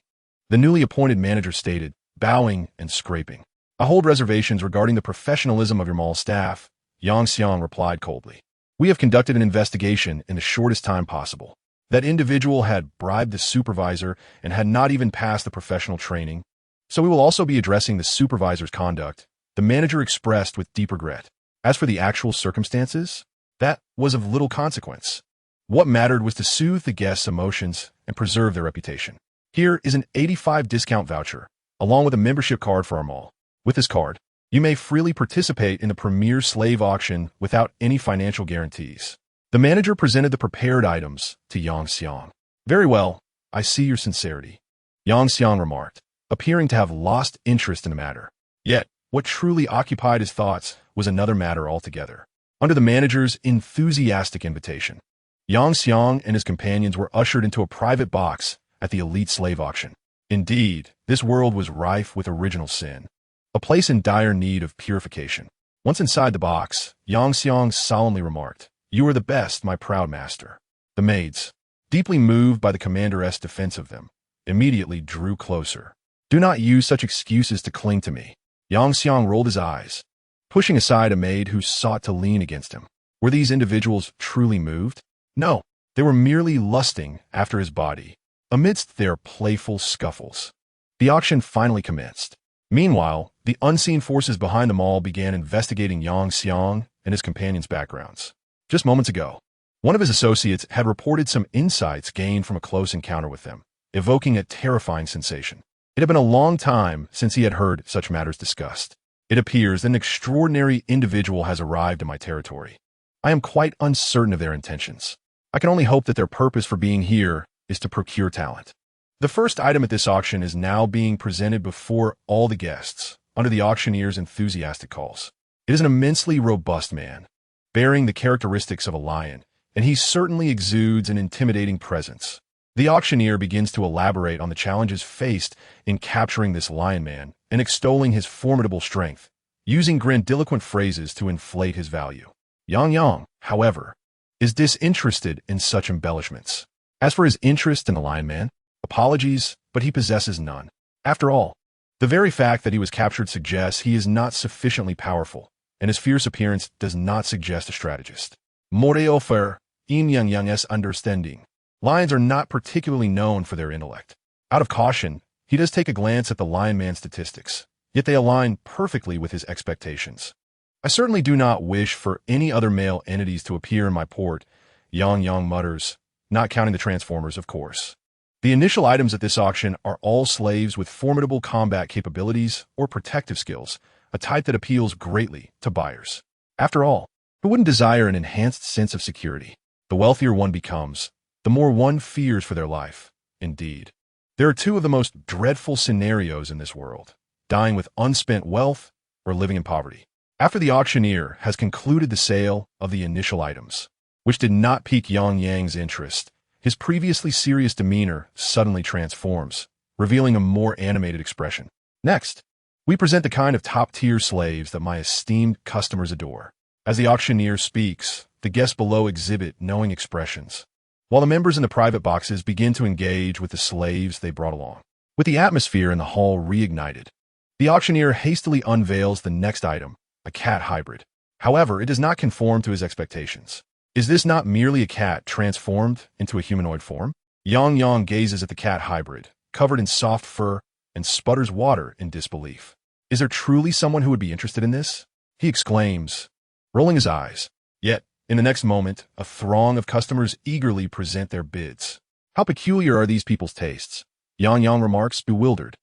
the newly appointed manager stated, bowing and scraping. I hold reservations regarding the professionalism of your mall staff, Yang Xiang replied coldly. We have conducted an investigation in the shortest time possible. That individual had bribed the supervisor and had not even passed the professional training. So we will also be addressing the supervisor's conduct, the manager expressed with deep regret. As for the actual circumstances, that was of little consequence. What mattered was to soothe the guests' emotions and preserve their reputation. Here is an 85 discount voucher, along with a membership card for our mall. With this card, you may freely participate in the premier slave auction without any financial guarantees. The manager presented the prepared items to Yang Xiang. Very well, I see your sincerity, Yang Xiang remarked, appearing to have lost interest in the matter. Yet, what truly occupied his thoughts was another matter altogether. Under the manager's enthusiastic invitation, Yang Xiang and his companions were ushered into a private box at the elite slave auction. Indeed, this world was rife with original sin, a place in dire need of purification. Once inside the box, Yang Xiang solemnly remarked, "You are the best, my proud master." The maids, deeply moved by the commander's defense of them, immediately drew closer. "Do not use such excuses to cling to me." Yang Xiang rolled his eyes, pushing aside a maid who sought to lean against him. Were these individuals truly moved? No, they were merely lusting after his body, amidst their playful scuffles. The auction finally commenced. Meanwhile, the unseen forces behind them all began investigating Yang Xiang and his companions' backgrounds. Just moments ago, one of his associates had reported some insights gained from a close encounter with them, evoking a terrifying sensation. It had been a long time since he had heard such matters discussed. It appears that an extraordinary individual has arrived in my territory. I am quite uncertain of their intentions. I can only hope that their purpose for being here is to procure talent. The first item at this auction is now being presented before all the guests, under the auctioneer's enthusiastic calls. It is an immensely robust man, bearing the characteristics of a lion, and he certainly exudes an intimidating presence. The auctioneer begins to elaborate on the challenges faced in capturing this lion man and extolling his formidable strength, using grandiloquent phrases to inflate his value. Yang, however, is disinterested in such embellishments. As for his interest in the lion man, apologies, but he possesses none. After all, the very fact that he was captured suggests he is not sufficiently powerful, and his fierce appearance does not suggest a strategist. Moreover, in Yang's understanding, lions are not particularly known for their intellect. Out of caution, he does take a glance at the lion man's statistics, yet they align perfectly with his expectations. I certainly do not wish for any other male entities to appear in my port, Yang mutters, not counting the transformers, of course. The initial items at this auction are all slaves with formidable combat capabilities or protective skills, a type that appeals greatly to buyers. After all, who wouldn't desire an enhanced sense of security? The wealthier one becomes, the more one fears for their life. Indeed, there are two of the most dreadful scenarios in this world: dying with unspent wealth or living in poverty. After the auctioneer has concluded the sale of the initial items, which did not pique Yang's interest, his previously serious demeanor suddenly transforms, revealing a more animated expression. Next, we present the kind of top-tier slaves that my esteemed customers adore. As the auctioneer speaks, the guests below exhibit knowing expressions, while the members in the private boxes begin to engage with the slaves they brought along. With the atmosphere in the hall reignited, the auctioneer hastily unveils the next item, a cat hybrid. However, it does not conform to his expectations. Is this not merely a cat transformed into a humanoid form? Yang gazes at the cat hybrid, covered in soft fur, and sputters water in disbelief. Is there truly someone who would be interested in this? He exclaims, rolling his eyes. Yet, in the next moment, a throng of customers eagerly present their bids. How peculiar are these people's tastes? Yang remarks, bewildered.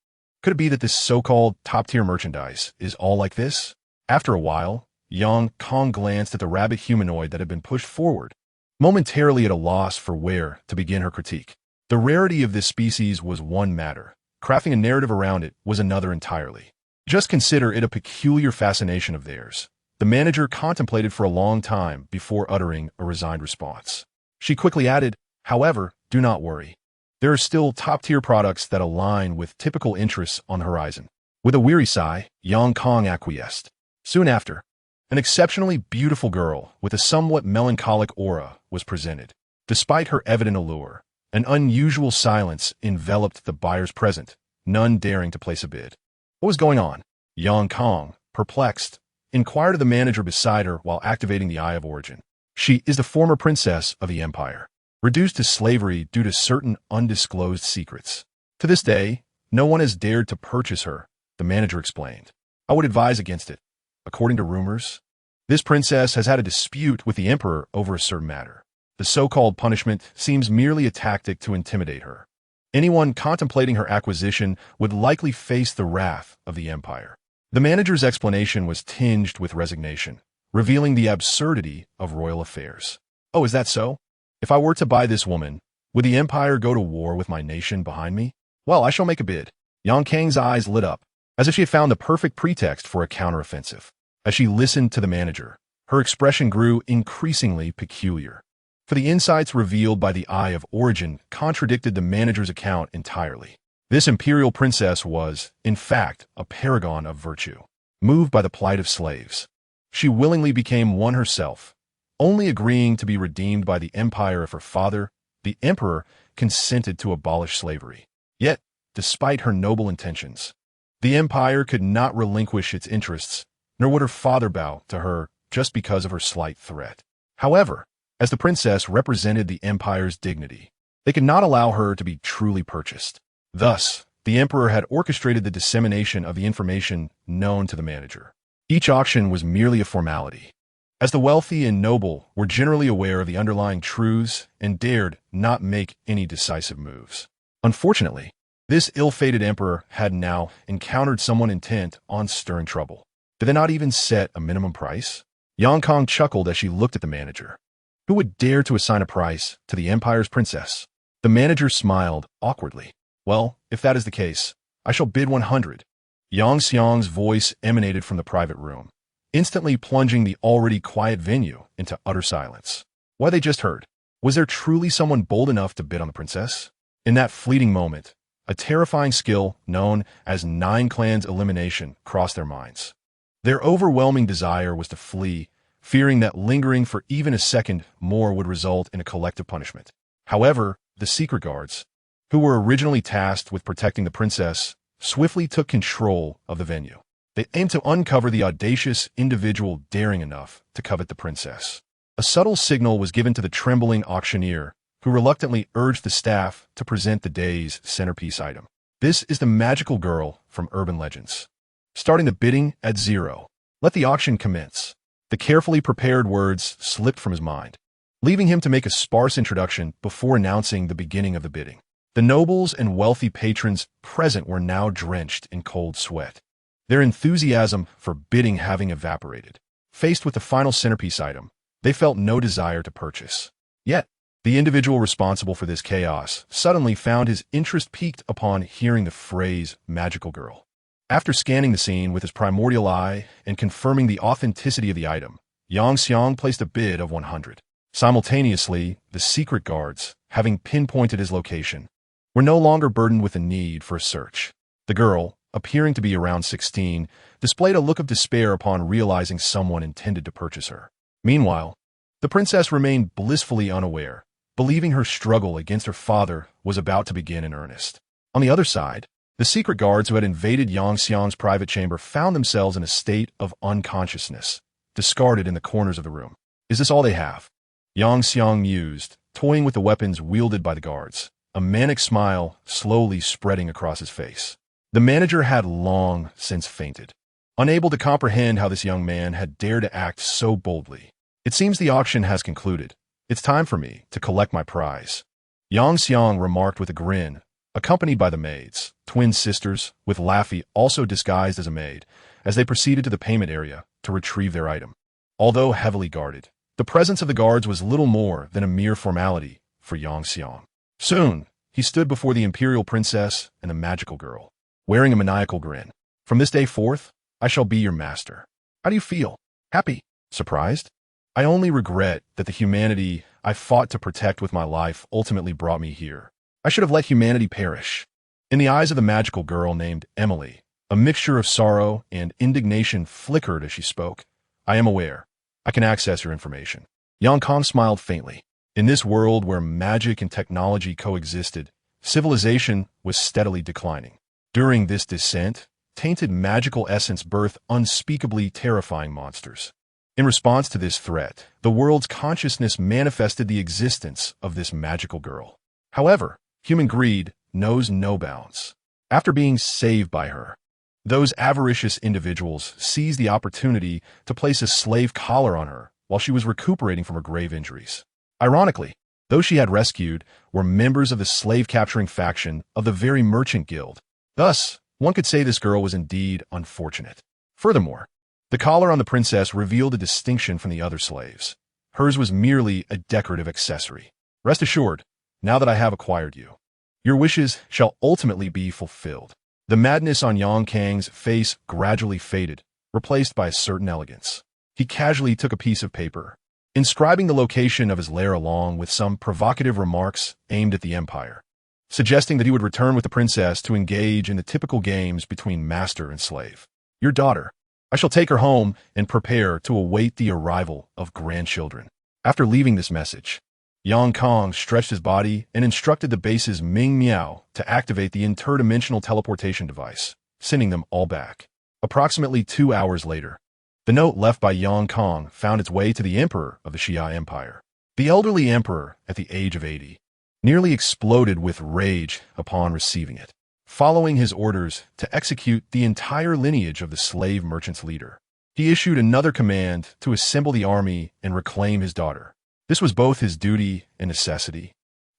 Could it be that this so-called top-tier merchandise is all like this? After a while, Yang glanced at the rabbit humanoid that had been pushed forward, momentarily at a loss for where to begin her critique. The rarity of this species was one matter. Crafting a narrative around it was another entirely. Just consider it a peculiar fascination of theirs. The manager contemplated for a long time before uttering a resigned response. She quickly added, however, do not worry. There are still top-tier products that align with typical interests on the horizon. With a weary sigh, Yang acquiesced. Soon after, an exceptionally beautiful girl with a somewhat melancholic aura was presented. Despite her evident allure, an unusual silence enveloped the buyers present, none daring to place a bid. What was going on? Yang, perplexed, inquired of the manager beside her while activating the Eye of Origin. She is the former princess of the empire, reduced to slavery due to certain undisclosed secrets. To this day, no one has dared to purchase her, the manager explained. I would advise against it. According to rumors, this princess has had a dispute with the emperor over a certain matter. The so-called punishment seems merely a tactic to intimidate her. Anyone contemplating her acquisition would likely face the wrath of the empire. The manager's explanation was tinged with resignation, revealing the absurdity of royal affairs. Oh, is that so? If I were to buy this woman, would the empire go to war with my nation behind me? Well, I shall make a bid. Yang Kang's eyes lit up, as if she had found the perfect pretext for a counteroffensive. As she listened to the manager, her expression grew increasingly peculiar. For the insights revealed by the Eye of Origin contradicted the manager's account entirely. This imperial princess was, in fact, a paragon of virtue. Moved by the plight of slaves, she willingly became one herself, only agreeing to be redeemed by the empire of her father, the emperor, consented to abolish slavery. Yet, despite her noble intentions, the empire could not relinquish its interests, nor would her father bow to her just because of her slight threat. However, as the princess represented the empire's dignity, they could not allow her to be truly purchased. Thus, the emperor had orchestrated the dissemination of the information known to the manager. Each auction was merely a formality, as the wealthy and noble were generally aware of the underlying truths and dared not make any decisive moves. Unfortunately, this ill-fated emperor had now encountered someone intent on stirring trouble. Did they not even set a minimum price? Yang Kong chuckled as she looked at the manager. Who would dare to assign a price to the empire's princess? The manager smiled awkwardly. Well, if that is the case, I shall bid 100. Yang Xiang's voice emanated from the private room, instantly plunging the already quiet venue into utter silence. What they just heard? Was there truly someone bold enough to bid on the princess? In that fleeting moment, a terrifying skill known as 9 clans elimination crossed their minds. Their overwhelming desire was to flee, fearing that lingering for even a second more would result in a collective punishment. However, the secret guards, who were originally tasked with protecting the princess, swiftly took control of the venue. They aimed to uncover the audacious individual daring enough to covet the princess. A subtle signal was given to the trembling auctioneer, who reluctantly urged the staff to present the day's centerpiece item. This is the magical girl from urban legends. Starting the bidding at 0. Let the auction commence. The carefully prepared words slipped from his mind, leaving him to make a sparse introduction before announcing the beginning of the bidding. The nobles and wealthy patrons present were now drenched in cold sweat, their enthusiasm for bidding having evaporated. Faced with the final centerpiece item, they felt no desire to purchase. Yet, the individual responsible for this chaos suddenly found his interest piqued upon hearing the phrase magical girl. After scanning the scene with his primordial eye and confirming the authenticity of the item, Yang Xiang placed a bid of 100. Simultaneously, the secret guards, having pinpointed his location, were no longer burdened with the need for a search. The girl, appearing to be around 16, displayed a look of despair upon realizing someone intended to purchase her. Meanwhile, the princess remained blissfully unaware, believing her struggle against her father was about to begin in earnest. On the other side, the secret guards who had invaded Yang Xiang's private chamber found themselves in a state of unconsciousness, discarded in the corners of the room. Is this all they have? Yang Xiang mused, toying with the weapons wielded by the guards, a manic smile slowly spreading across his face. The manager had long since fainted, unable to comprehend how this young man had dared to act so boldly. It seems the auction has concluded. It's time for me to collect my prize. Yang Xiang remarked with a grin, accompanied by the maids, twin sisters, with Laffy also disguised as a maid, as they proceeded to the payment area to retrieve their item. Although heavily guarded, the presence of the guards was little more than a mere formality for Yang Xiang. Soon, he stood before the imperial princess and the magical girl, wearing a maniacal grin. From this day forth, I shall be your master. How do you feel? Happy? Surprised? I only regret that the humanity I fought to protect with my life ultimately brought me here. I should have let humanity perish. In the eyes of the magical girl named Emily, a mixture of sorrow and indignation flickered as she spoke. I am aware. I can access your information. Yang Kong smiled faintly. In this world where magic and technology coexisted, civilization was steadily declining. During this descent, tainted magical essence birthed unspeakably terrifying monsters. In response to this threat, the world's consciousness manifested the existence of this magical girl. However, human greed knows no bounds. After being saved by her, those avaricious individuals seized the opportunity to place a slave collar on her while she was recuperating from her grave injuries. Ironically, those she had rescued were members of the slave-capturing faction of the very merchant guild. Thus, one could say this girl was indeed unfortunate. Furthermore, the collar on the princess revealed a distinction from the other slaves. Hers was merely a decorative accessory. Rest assured, now that I have acquired you, your wishes shall ultimately be fulfilled. The madness on Yang Kang's face gradually faded, replaced by a certain elegance. He casually took a piece of paper, inscribing the location of his lair along with some provocative remarks aimed at the empire, suggesting that he would return with the princess to engage in the typical games between master and slave. Your daughter. I shall take her home and prepare to await the arrival of grandchildren. After leaving this message, Yang Kang stretched his body and instructed the base's Ming Miao to activate the interdimensional teleportation device, sending them all back. Approximately 2 hours later, the note left by Yang Kang found its way to the emperor of the Xia Empire. The elderly emperor, at the age of 80, nearly exploded with rage upon receiving it, following his orders to execute the entire lineage of the slave merchant's leader. He issued another command to assemble the army and reclaim his daughter. This was both his duty and necessity,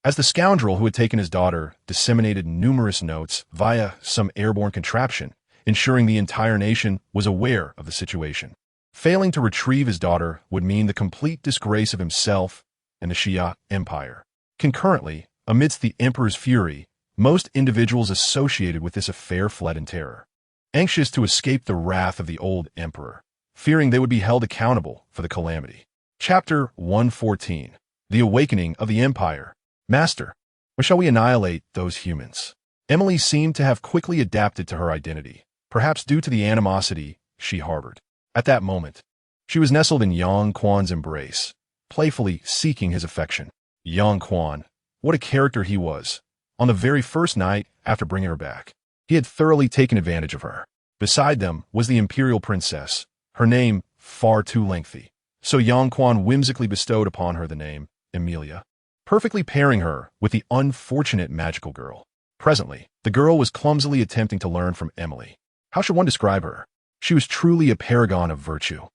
as the scoundrel who had taken his daughter disseminated numerous notes via some airborne contraption, ensuring the entire nation was aware of the situation. Failing to retrieve his daughter would mean the complete disgrace of himself and the Xia Empire. Concurrently, amidst the emperor's fury, most individuals associated with this affair fled in terror, anxious to escape the wrath of the old emperor, fearing they would be held accountable for the calamity. Chapter 114. The Awakening of the Empire. Master, or shall we annihilate those humans? Emily seemed to have quickly adapted to her identity, perhaps due to the animosity she harbored. At that moment, she was nestled in Yang Quan's embrace, playfully seeking his affection. Yang Quan, what a character he was. On the very first night after bringing her back, he had thoroughly taken advantage of her. Beside them was the imperial princess, her name far too lengthy, so Yang Quan whimsically bestowed upon her the name Emilia, perfectly pairing her with the unfortunate magical girl. Presently, the girl was clumsily attempting to learn from Emily. How should one describe her? She was truly a paragon of virtue,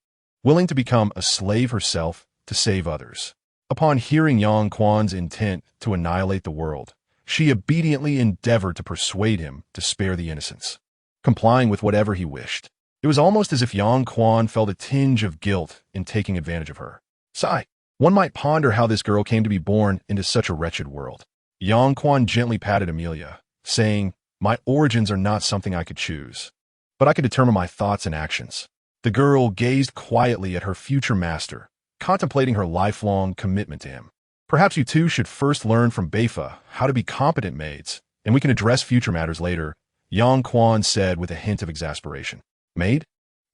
willing to become a slave herself to save others. Upon hearing Yang Quan's intent to annihilate the world, she obediently endeavored to persuade him to spare the innocents, complying with whatever he wished. It was almost as if Yang Quan felt a tinge of guilt in taking advantage of her. Sigh. One might ponder how this girl came to be born into such a wretched world. Yang Quan gently patted Emilia, saying, "My origins are not something I could choose, but I could determine my thoughts and actions." The girl gazed quietly at her future master, contemplating her lifelong commitment to him. Perhaps you two should first learn from Beifa how to be competent maids, and we can address future matters later, Yang Quan said with a hint of exasperation. Maid?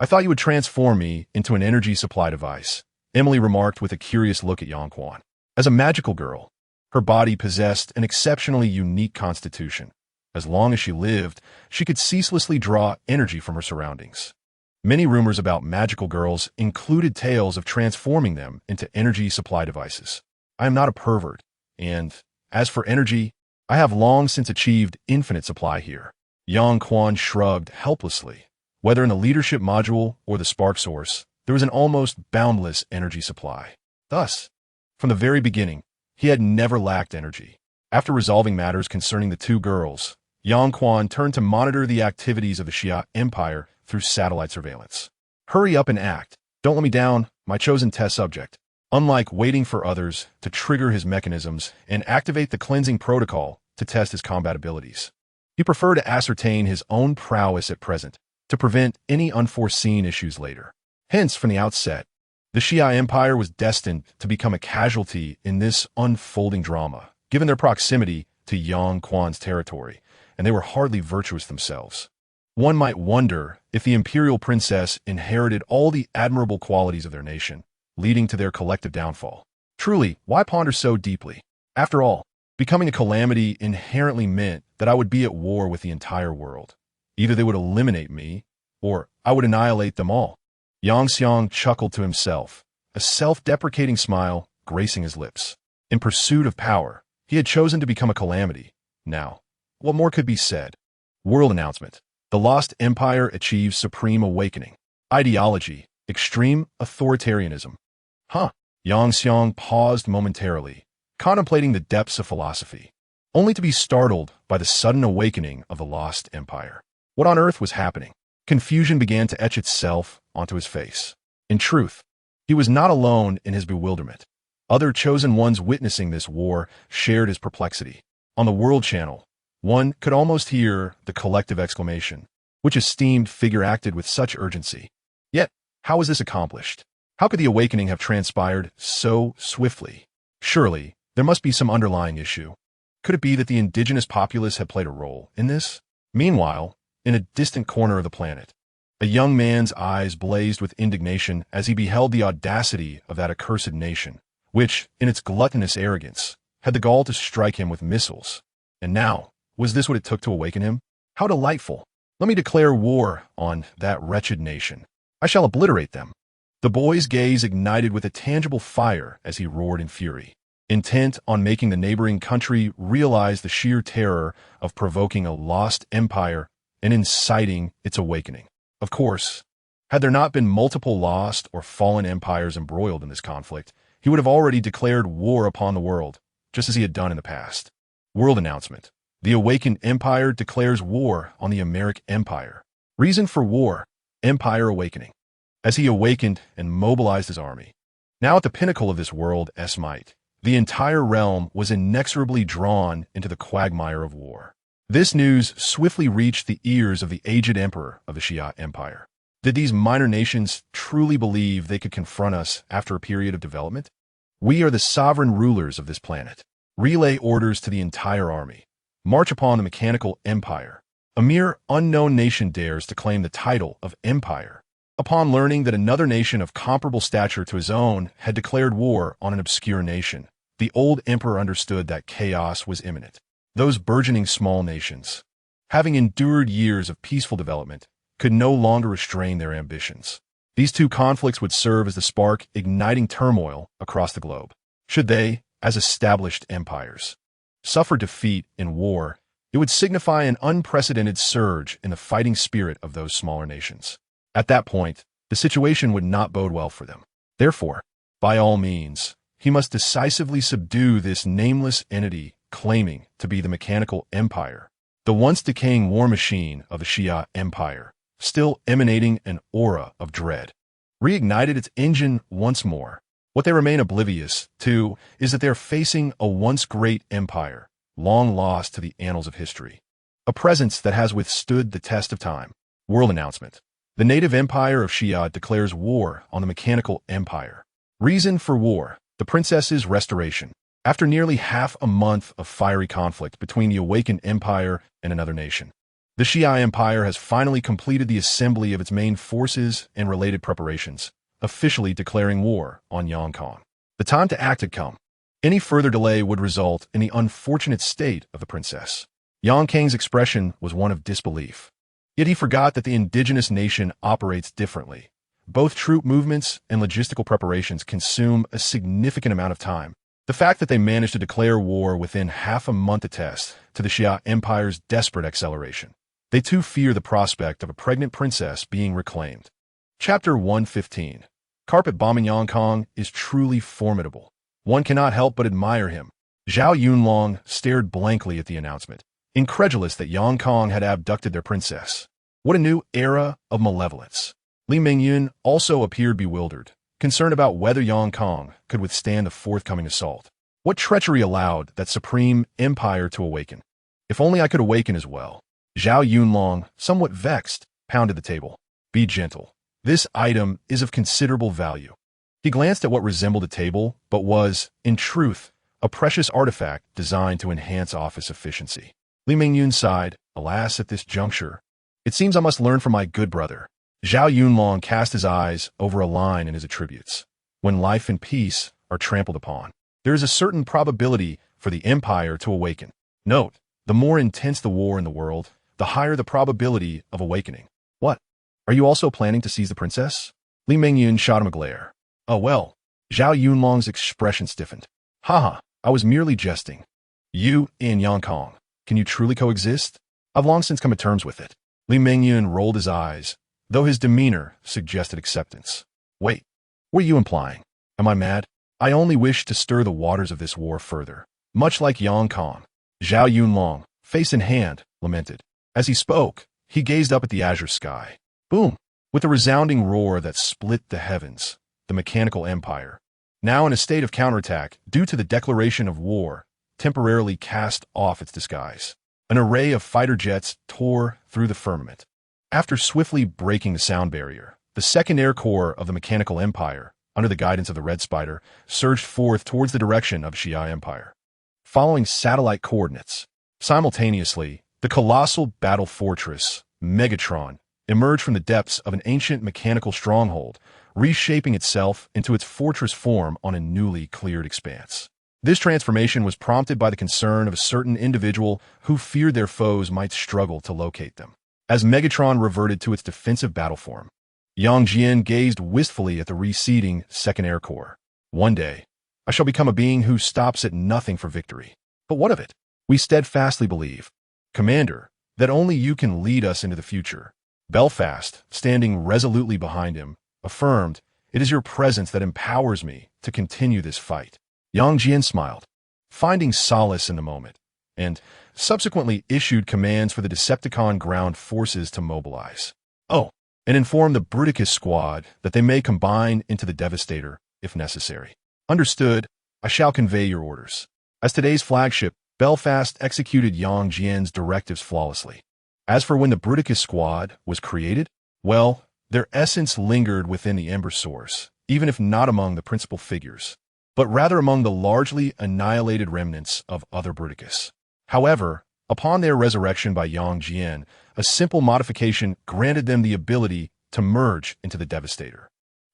I thought you would transform me into an energy supply device, Emily remarked with a curious look at Yang Quan. As a magical girl, her body possessed an exceptionally unique constitution. As long as she lived, she could ceaselessly draw energy from her surroundings. Many rumors about magical girls included tales of transforming them into energy supply devices. I am not a pervert, and, as for energy, I have long since achieved infinite supply here. Yang Quan shrugged helplessly. Whether in the leadership module or the spark source, there was an almost boundless energy supply. Thus, from the very beginning, he had never lacked energy. After resolving matters concerning the two girls, Yang Quan turned to monitor the activities of the Xia Empire through satellite surveillance. Hurry up and act. Don't let me down, my chosen test subject. Unlike waiting for others to trigger his mechanisms and activate the cleansing protocol to test his combat abilities, he preferred to ascertain his own prowess at present to prevent any unforeseen issues later. Hence, from the outset, the Xia Empire was destined to become a casualty in this unfolding drama, given their proximity to Yang Quan's territory, and they were hardly virtuous themselves. One might wonder if the imperial princess inherited all the admirable qualities of their nation, leading to their collective downfall. Truly, why ponder so deeply? After all, becoming a calamity inherently meant that I would be at war with the entire world. Either they would eliminate me, or I would annihilate them all. Yang Xiang chuckled to himself, a self-deprecating smile gracing his lips. In pursuit of power, he had chosen to become a calamity. Now, what more could be said? World announcement. The Lost Empire achieves supreme awakening. Ideology. Extreme authoritarianism. Huh. Yang Xiang paused momentarily, contemplating the depths of philosophy, only to be startled by the sudden awakening of the Lost Empire. What on earth was happening? Confusion began to etch itself onto his face. In truth, he was not alone in his bewilderment. Other chosen ones witnessing this war shared his perplexity. On the World Channel, one could almost hear the collective exclamation, which esteemed figure acted with such urgency. Yet, how was this accomplished? How could the awakening have transpired so swiftly? Surely, there must be some underlying issue. Could it be that the indigenous populace had played a role in this? Meanwhile, in a distant corner of the planet, a young man's eyes blazed with indignation as he beheld the audacity of that accursed nation, which, in its gluttonous arrogance, had the gall to strike him with missiles. And now, was this what it took to awaken him? How delightful! Let me declare war on that wretched nation. I shall obliterate them. The boy's gaze ignited with a tangible fire as he roared in fury, intent on making the neighboring country realize the sheer terror of provoking a lost empire and inciting its awakening. Of course, had there not been multiple lost or fallen empires embroiled in this conflict, he would have already declared war upon the world, just as he had done in the past. World announcement. The awakened empire declares war on the American empire. Reason for war: empire awakening. As he awakened and mobilized his army, now at the pinnacle of this world's might, the entire realm was inexorably drawn into the quagmire of war. This news swiftly reached the ears of the aged emperor of the Xia Empire. Did these minor nations truly believe they could confront us after a period of development? We are the sovereign rulers of this planet. Relay orders to the entire army. March upon the mechanical empire. A mere unknown nation dares to claim the title of empire. Upon learning that another nation of comparable stature to his own had declared war on an obscure nation, the old emperor understood that chaos was imminent. Those burgeoning small nations, having endured years of peaceful development, could no longer restrain their ambitions. These two conflicts would serve as the spark igniting turmoil across the globe. Should they, as established empires, suffer defeat in war, it would signify an unprecedented surge in the fighting spirit of those smaller nations. At that point, the situation would not bode well for them. Therefore, by all means, he must decisively subdue this nameless entity claiming to be the mechanical empire, the once decaying war machine of the Xia Empire, still emanating an aura of dread. Reignited its engine once more. What they remain oblivious to is that they are facing a once great empire, long lost to the annals of history. A presence that has withstood the test of time. World announcement. The native empire of Xia declares war on the mechanical empire. Reason for war: the princess's restoration. After nearly half a month of fiery conflict between the awakened empire and another nation, the Xia Empire has finally completed the assembly of its main forces and related preparations, officially declaring war on Yongkong. The time to act had come. Any further delay would result in the unfortunate state of the princess. Yongkang's expression was one of disbelief. Yet he forgot that the indigenous nation operates differently. Both troop movements and logistical preparations consume a significant amount of time. The fact that they managed to declare war within half a month attests to the Xia Empire's desperate acceleration. They too fear the prospect of a pregnant princess being reclaimed. Chapter 115. Carpet bombing Yongkong is truly formidable. One cannot help but admire him. Zhao Yunlong stared blankly at the announcement, incredulous that Yongkong had abducted their princess. What a new era of malevolence. Li Mingyun also appeared bewildered, concerned about whether Yongkong could withstand the forthcoming assault. What treachery allowed that supreme empire to awaken? If only I could awaken as well. Zhao Yunlong, somewhat vexed, pounded the table. Be gentle. This item is of considerable value. He glanced at what resembled a table, but was, in truth, a precious artifact designed to enhance office efficiency. Li Mingyun sighed. Alas, at this juncture, it seems I must learn from my good brother. Zhao Yunlong cast his eyes over a line in his attributes. When life and peace are trampled upon, there is a certain probability for the empire to awaken. Note, the more intense the war in the world, the higher the probability of awakening. What? Are you also planning to seize the princess? Li Mingyun shot him a glare. Oh well. Zhao Yunlong's expression stiffened. Haha, I was merely jesting. You and Yang Kong, can you truly coexist? I've long since come to terms with it. Li Mingyun rolled his eyes, though his demeanor suggested acceptance. Wait, what are you implying? Am I mad? I only wish to stir the waters of this war further. Much like Yang Kong, Zhao Yunlong, face in hand, lamented. As he spoke, he gazed up at the azure sky. Boom! With a resounding roar that split the heavens, the mechanical empire, now in a state of counterattack due to the declaration of war, temporarily cast off its disguise. An array of fighter jets tore through the firmament. After swiftly breaking the sound barrier, the Second Air Corps of the mechanical empire, under the guidance of the Red Spider, surged forth towards the direction of Xia Empire. Following satellite coordinates, simultaneously, the colossal battle fortress, Megatron, emerged from the depths of an ancient mechanical stronghold, reshaping itself into its fortress form on a newly cleared expanse. This transformation was prompted by the concern of a certain individual who feared their foes might struggle to locate them. As Megatron reverted to its defensive battle form, Yang Jian gazed wistfully at the receding Second Air Corps. One day, I shall become a being who stops at nothing for victory. But what of it? We steadfastly believe, Commander, that only you can lead us into the future. Belfast, standing resolutely behind him, affirmed, it is your presence that empowers me to continue this fight. Yang Jian smiled, finding solace in the moment, and subsequently issued commands for the Decepticon ground forces to mobilize. Oh, and inform the Bruticus squad that they may combine into the Devastator, if necessary. Understood, I shall convey your orders. As today's flagship, Belfast executed Yang Jian's directives flawlessly. As for when the Bruticus squad was created, well, their essence lingered within the Ember Source, even if not among the principal figures, but rather among the largely annihilated remnants of other Bruticus. However, upon their resurrection by Yang Jian, a simple modification granted them the ability to merge into the Devastator.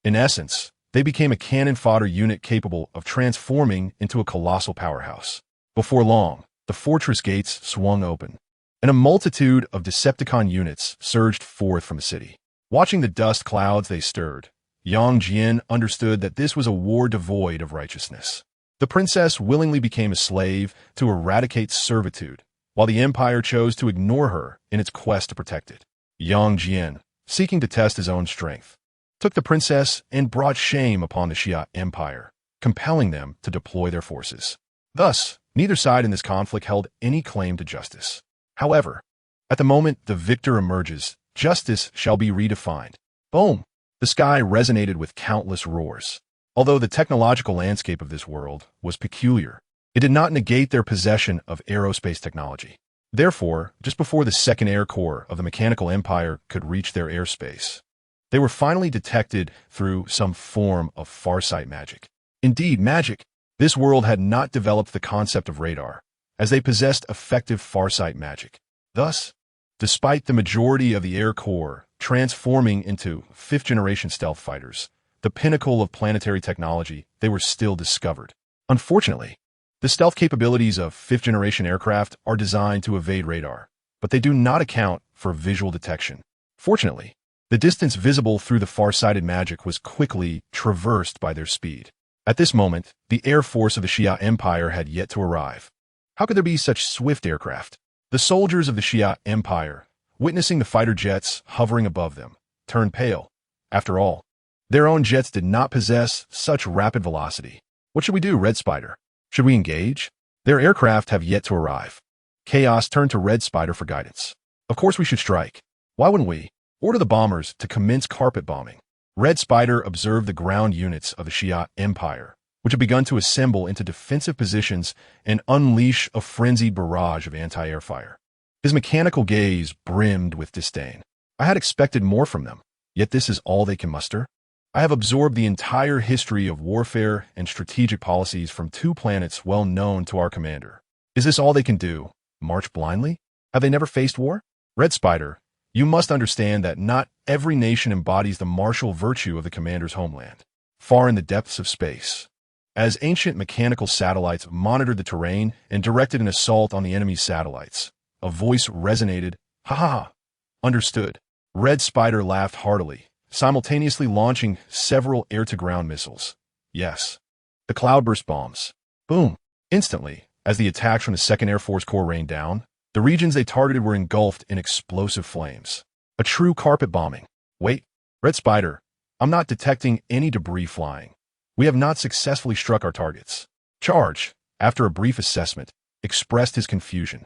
In essence, they became a cannon fodder unit capable of transforming into a colossal powerhouse. Before long, the fortress gates swung open, and a multitude of Decepticon units surged forth from the city. Watching the dust clouds they stirred, Yang Jian understood that this was a war devoid of righteousness. The princess willingly became a slave to eradicate servitude, while the Empire chose to ignore her in its quest to protect it. Yang Jian, seeking to test his own strength, took the princess and brought shame upon the Xia Empire, compelling them to deploy their forces. Thus, neither side in this conflict held any claim to justice. However, at the moment the victor emerges, justice shall be redefined. Boom! The sky resonated with countless roars. Although the technological landscape of this world was peculiar, it did not negate their possession of aerospace technology. Therefore, just before the Second Air Corps of the Mechanical Empire could reach their airspace, they were finally detected through some form of farsight magic. Indeed, magic. This world had not developed the concept of radar, as they possessed effective farsight magic. Thus, despite the majority of the Air Corps transforming into fifth-generation stealth fighters, the pinnacle of planetary technology, they were still discovered. Unfortunately, the stealth capabilities of fifth-generation aircraft are designed to evade radar, but they do not account for visual detection. Fortunately, the distance visible through the far-sighted magic was quickly traversed by their speed. At this moment, the air force of the Xia Empire had yet to arrive. How could there be such swift aircraft? The soldiers of the Xia Empire, witnessing the fighter jets hovering above them, turned pale. After all, their own jets did not possess such rapid velocity. What should we do, Red Spider? Should we engage? Their aircraft have yet to arrive. Chaos turned to Red Spider for guidance. Of course we should strike. Why wouldn't we? Order the bombers to commence carpet bombing. Red Spider observed the ground units of the Xia Empire, which had begun to assemble into defensive positions and unleash a frenzied barrage of anti-air fire. His mechanical gaze brimmed with disdain. I had expected more from them, yet this is all they can muster? I have absorbed the entire history of warfare and strategic policies from 2 planets well known to our commander. Is this all they can do? March blindly? Have they never faced war? Red Spider, you must understand that not every nation embodies the martial virtue of the commander's homeland. Far in the depths of space, as ancient mechanical satellites monitored the terrain and directed an assault on the enemy's satellites, a voice resonated, "Ha ha ha! Understood." Red Spider laughed heartily, simultaneously launching several air-to-ground missiles. Yes, the cloudburst bombs. Boom! Instantly, as the attacks from the 2nd Air Force Corps rained down, the regions they targeted were engulfed in explosive flames. A true carpet bombing. Wait, Red Spider, I'm not detecting any debris flying. We have not successfully struck our targets. Charge, after a brief assessment, expressed his confusion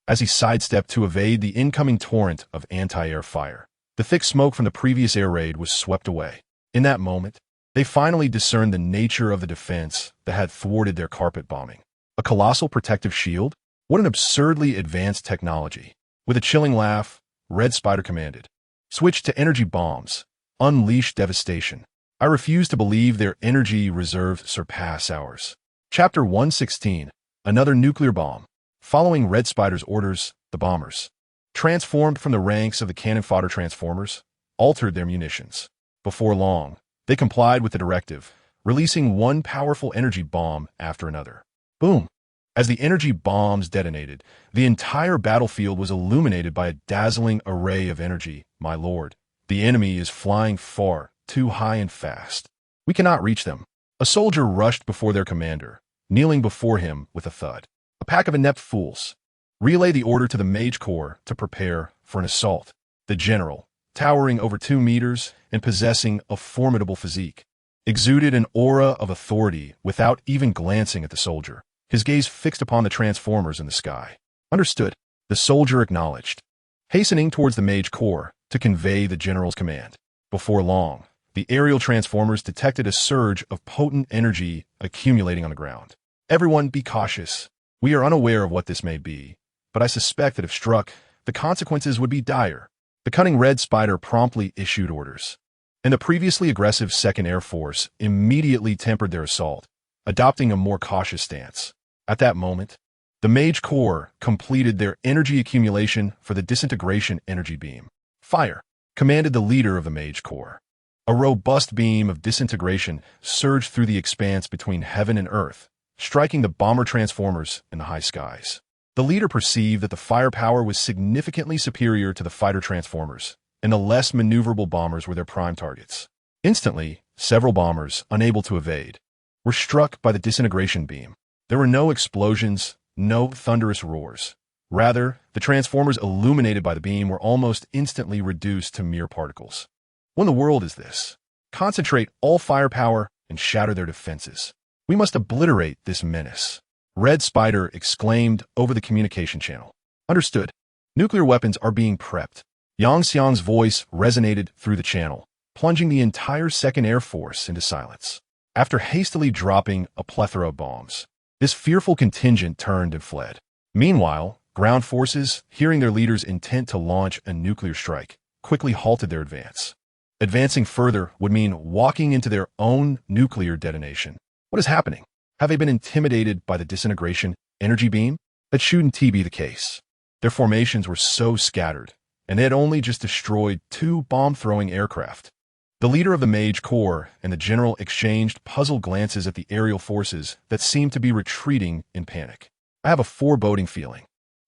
as he sidestepped to evade the incoming torrent of anti-air fire. The thick smoke from the previous air raid was swept away. In that moment, they finally discerned the nature of the defense that had thwarted their carpet bombing. A colossal protective shield? What an absurdly advanced technology. With a chilling laugh, Red Spider commanded, "Switch to energy bombs. Unleash devastation. I refuse to believe their energy reserves surpass ours." Chapter 116. Another nuclear bomb. Following Red Spider's orders, the bombers, transformed from the ranks of the cannon fodder transformers, altered their munitions. Before long, they complied with the directive, releasing one powerful energy bomb after another. Boom! As the energy bombs detonated, the entire battlefield was illuminated by a dazzling array of energy. My lord, the enemy is flying far too high and fast. We cannot reach them. A soldier rushed before their commander, kneeling before him with a thud. A pack of inept fools. Relay the order to the Mage Corps to prepare for an assault. The general, towering over 2 meters and possessing a formidable physique, exuded an aura of authority without even glancing at the soldier, his gaze fixed upon the transformers in the sky. Understood, the soldier acknowledged, hastening towards the Mage Corps to convey the general's command. Before long, the aerial transformers detected a surge of potent energy accumulating on the ground. Everyone be cautious. We are unaware of what this may be, but I suspect that if struck, the consequences would be dire. The cunning Red Spider promptly issued orders, and the previously aggressive 2nd Air Force immediately tempered their assault, adopting a more cautious stance. At that moment, the Mage Corps completed their energy accumulation for the disintegration energy beam. "Fire!" commanded the leader of the Mage Corps. A robust beam of disintegration surged through the expanse between heaven and earth, striking the bomber transformers in the high skies. The leader perceived that the firepower was significantly superior to the fighter transformers, and the less maneuverable bombers were their prime targets. Instantly, several bombers, unable to evade, were struck by the disintegration beam. There were no explosions, no thunderous roars. Rather, the transformers illuminated by the beam were almost instantly reduced to mere particles. What in the world is this? Concentrate all firepower and shatter their defenses. We must obliterate this menace. Red Spider exclaimed over the communication channel. Understood. Nuclear weapons are being prepped. Yang Xiang's voice resonated through the channel, plunging the entire 2nd Air Force into silence. After hastily dropping a plethora of bombs, this fearful contingent turned and fled. Meanwhile, ground forces, hearing their leader's intent to launch a nuclear strike, quickly halted their advance. Advancing further would mean walking into their own nuclear detonation. What is happening? Have they been intimidated by the disintegration energy beam? That shouldn't be the case. Their formations were so scattered, and they had only just destroyed 2 bomb-throwing aircraft. The leader of the Mage Corps and the general exchanged puzzled glances at the aerial forces that seemed to be retreating in panic. I have a foreboding feeling.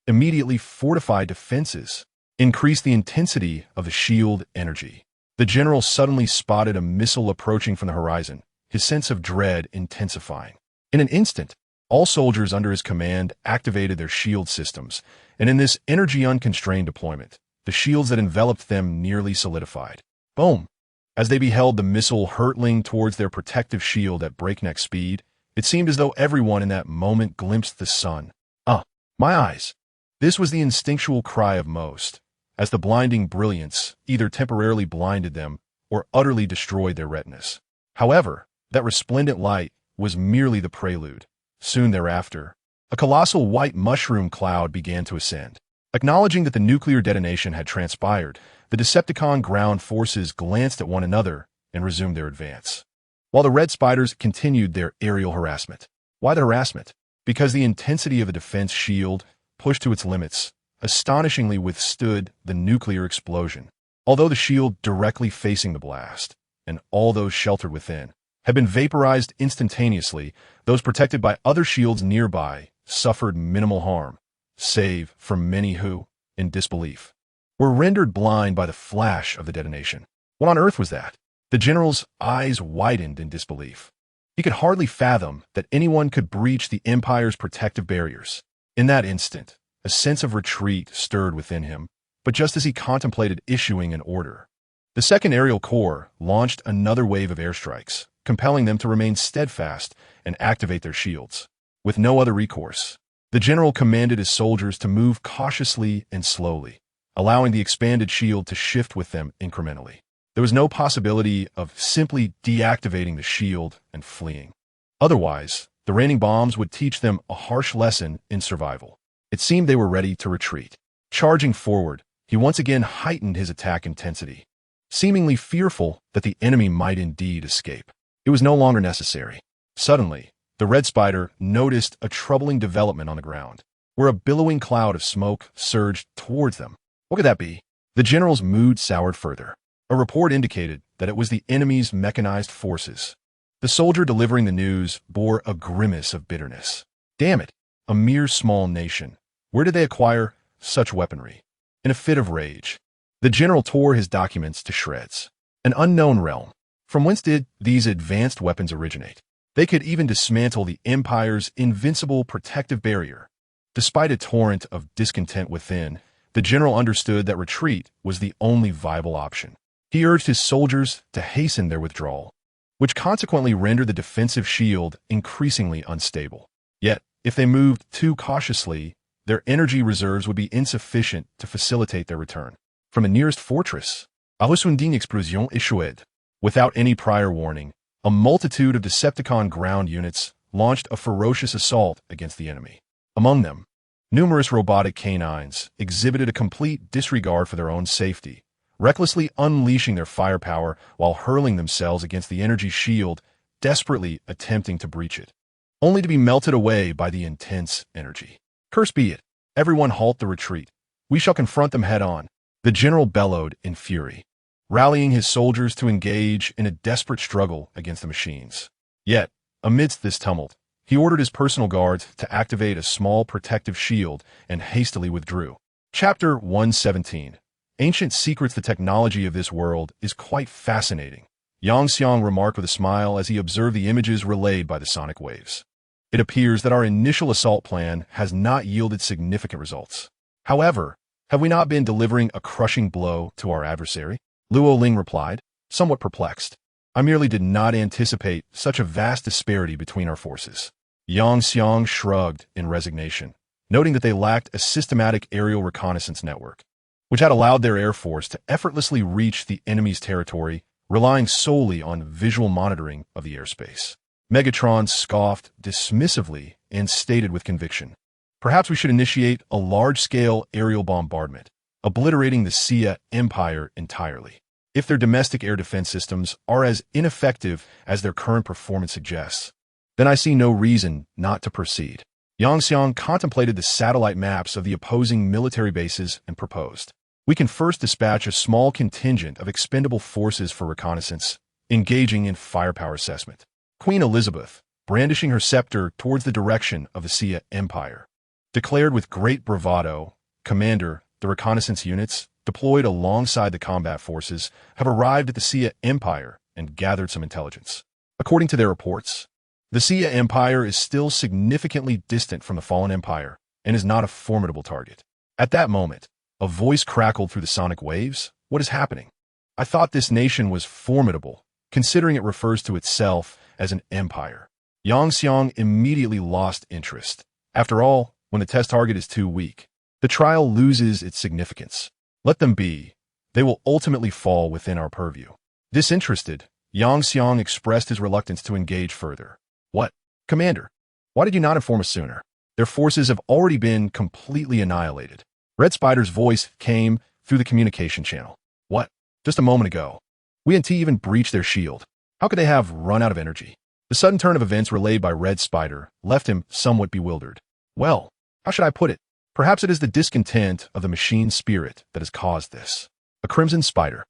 Immediately fortified defenses increased the intensity of the shield energy. The general suddenly spotted a missile approaching from the horizon, his sense of dread intensifying. In an instant, all soldiers under his command activated their shield systems, and in this energy-unconstrained deployment, the shields that enveloped them nearly solidified. Boom! As they beheld the missile hurtling towards their protective shield at breakneck speed, it seemed as though everyone in that moment glimpsed the sun. My eyes! This was the instinctual cry of most, as the blinding brilliance either temporarily blinded them or utterly destroyed their retinas. However, that resplendent light was merely the prelude. Soon thereafter, a colossal white mushroom cloud began to ascend. Acknowledging that the nuclear detonation had transpired, the Decepticon ground forces glanced at one another and resumed their advance, while the Red Spiders continued their aerial harassment. Why the harassment? Because the intensity of the defense shield, pushed to its limits, astonishingly withstood the nuclear explosion. Although the shield directly facing the blast, and all those sheltered within, had been vaporized instantaneously, those protected by other shields nearby suffered minimal harm, save for many who, in disbelief, were rendered blind by the flash of the detonation. What on earth was that? The general's eyes widened in disbelief. He could hardly fathom that anyone could breach the Empire's protective barriers. In that instant, a sense of retreat stirred within him, but just as he contemplated issuing an order, the 2nd Aerial Corps launched another wave of airstrikes, compelling them to remain steadfast and activate their shields. With no other recourse, the general commanded his soldiers to move cautiously and slowly, allowing the expanded shield to shift with them incrementally. There was no possibility of simply deactivating the shield and fleeing. Otherwise, the raining bombs would teach them a harsh lesson in survival. It seemed they were ready to retreat. Charging forward, he once again heightened his attack intensity, seemingly fearful that the enemy might indeed escape. It was no longer necessary. Suddenly, the Red Spider noticed a troubling development on the ground, where a billowing cloud of smoke surged towards them. What could that be? The general's mood soured further. A report indicated that it was the enemy's mechanized forces. The soldier delivering the news bore a grimace of bitterness. Damn it, a mere small nation. Where did they acquire such weaponry? In a fit of rage, the general tore his documents to shreds. An unknown realm. From whence did these advanced weapons originate? They could even dismantle the Empire's invincible protective barrier. Despite a torrent of discontent within, the general understood that retreat was the only viable option. He urged his soldiers to hasten their withdrawal, which consequently rendered the defensive shield increasingly unstable. Yet, if they moved too cautiously, their energy reserves would be insufficient to facilitate their return. From the nearest fortress, a une explosion échouée. Without any prior warning, a multitude of Decepticon ground units launched a ferocious assault against the enemy. Among them, numerous robotic canines exhibited a complete disregard for their own safety, recklessly unleashing their firepower while hurling themselves against the energy shield, desperately attempting to breach it, only to be melted away by the intense energy. Curse be it! Everyone halt the retreat. We shall confront them head-on. The general bellowed in fury, rallying his soldiers to engage in a desperate struggle against the machines. Yet, amidst this tumult, he ordered his personal guards to activate a small protective shield and hastily withdrew. Chapter 117. Ancient Secrets. The technology of this world is quite fascinating, Yang Xiang remarked with a smile as he observed the images relayed by the sonic waves. It appears that our initial assault plan has not yielded significant results. However, have we not been delivering a crushing blow to our adversary? Luo Ling replied, somewhat perplexed. I merely did not anticipate such a vast disparity between our forces. Yang Xiang shrugged in resignation, noting that they lacked a systematic aerial reconnaissance network, which had allowed their air force to effortlessly reach the enemy's territory, relying solely on visual monitoring of the airspace. Megatron scoffed dismissively and stated with conviction, perhaps we should initiate a large-scale aerial bombardment, obliterating the Sia Empire entirely. If their domestic air defense systems are as ineffective as their current performance suggests, then I see no reason not to proceed. Yang Xiang contemplated the satellite maps of the opposing military bases and proposed, we can first dispatch a small contingent of expendable forces for reconnaissance, engaging in firepower assessment. Queen Elizabeth, brandishing her scepter towards the direction of the Sia Empire, declared with great bravado, Commander, the reconnaissance units, deployed alongside the combat forces, have arrived at the Sia Empire and gathered some intelligence. According to their reports, the Sia Empire is still significantly distant from the fallen empire and is not a formidable target. At that moment, a voice crackled through the sonic waves. What is happening? I thought this nation was formidable, considering it refers to itself as an empire. Yang Xiang immediately lost interest. After all, when the test target is too weak, the trial loses its significance. Let them be. They will ultimately fall within our purview. Disinterested, Yang Xiang expressed his reluctance to engage further. What? Commander, why did you not inform us sooner? Their forces have already been completely annihilated. Red Spider's voice came through the communication channel. What? Just a moment ago. We and T even breached their shield. How could they have run out of energy? The sudden turn of events relayed by Red Spider left him somewhat bewildered. Well, how should I put it? Perhaps it is the discontent of the machine spirit that has caused this. A crimson spider,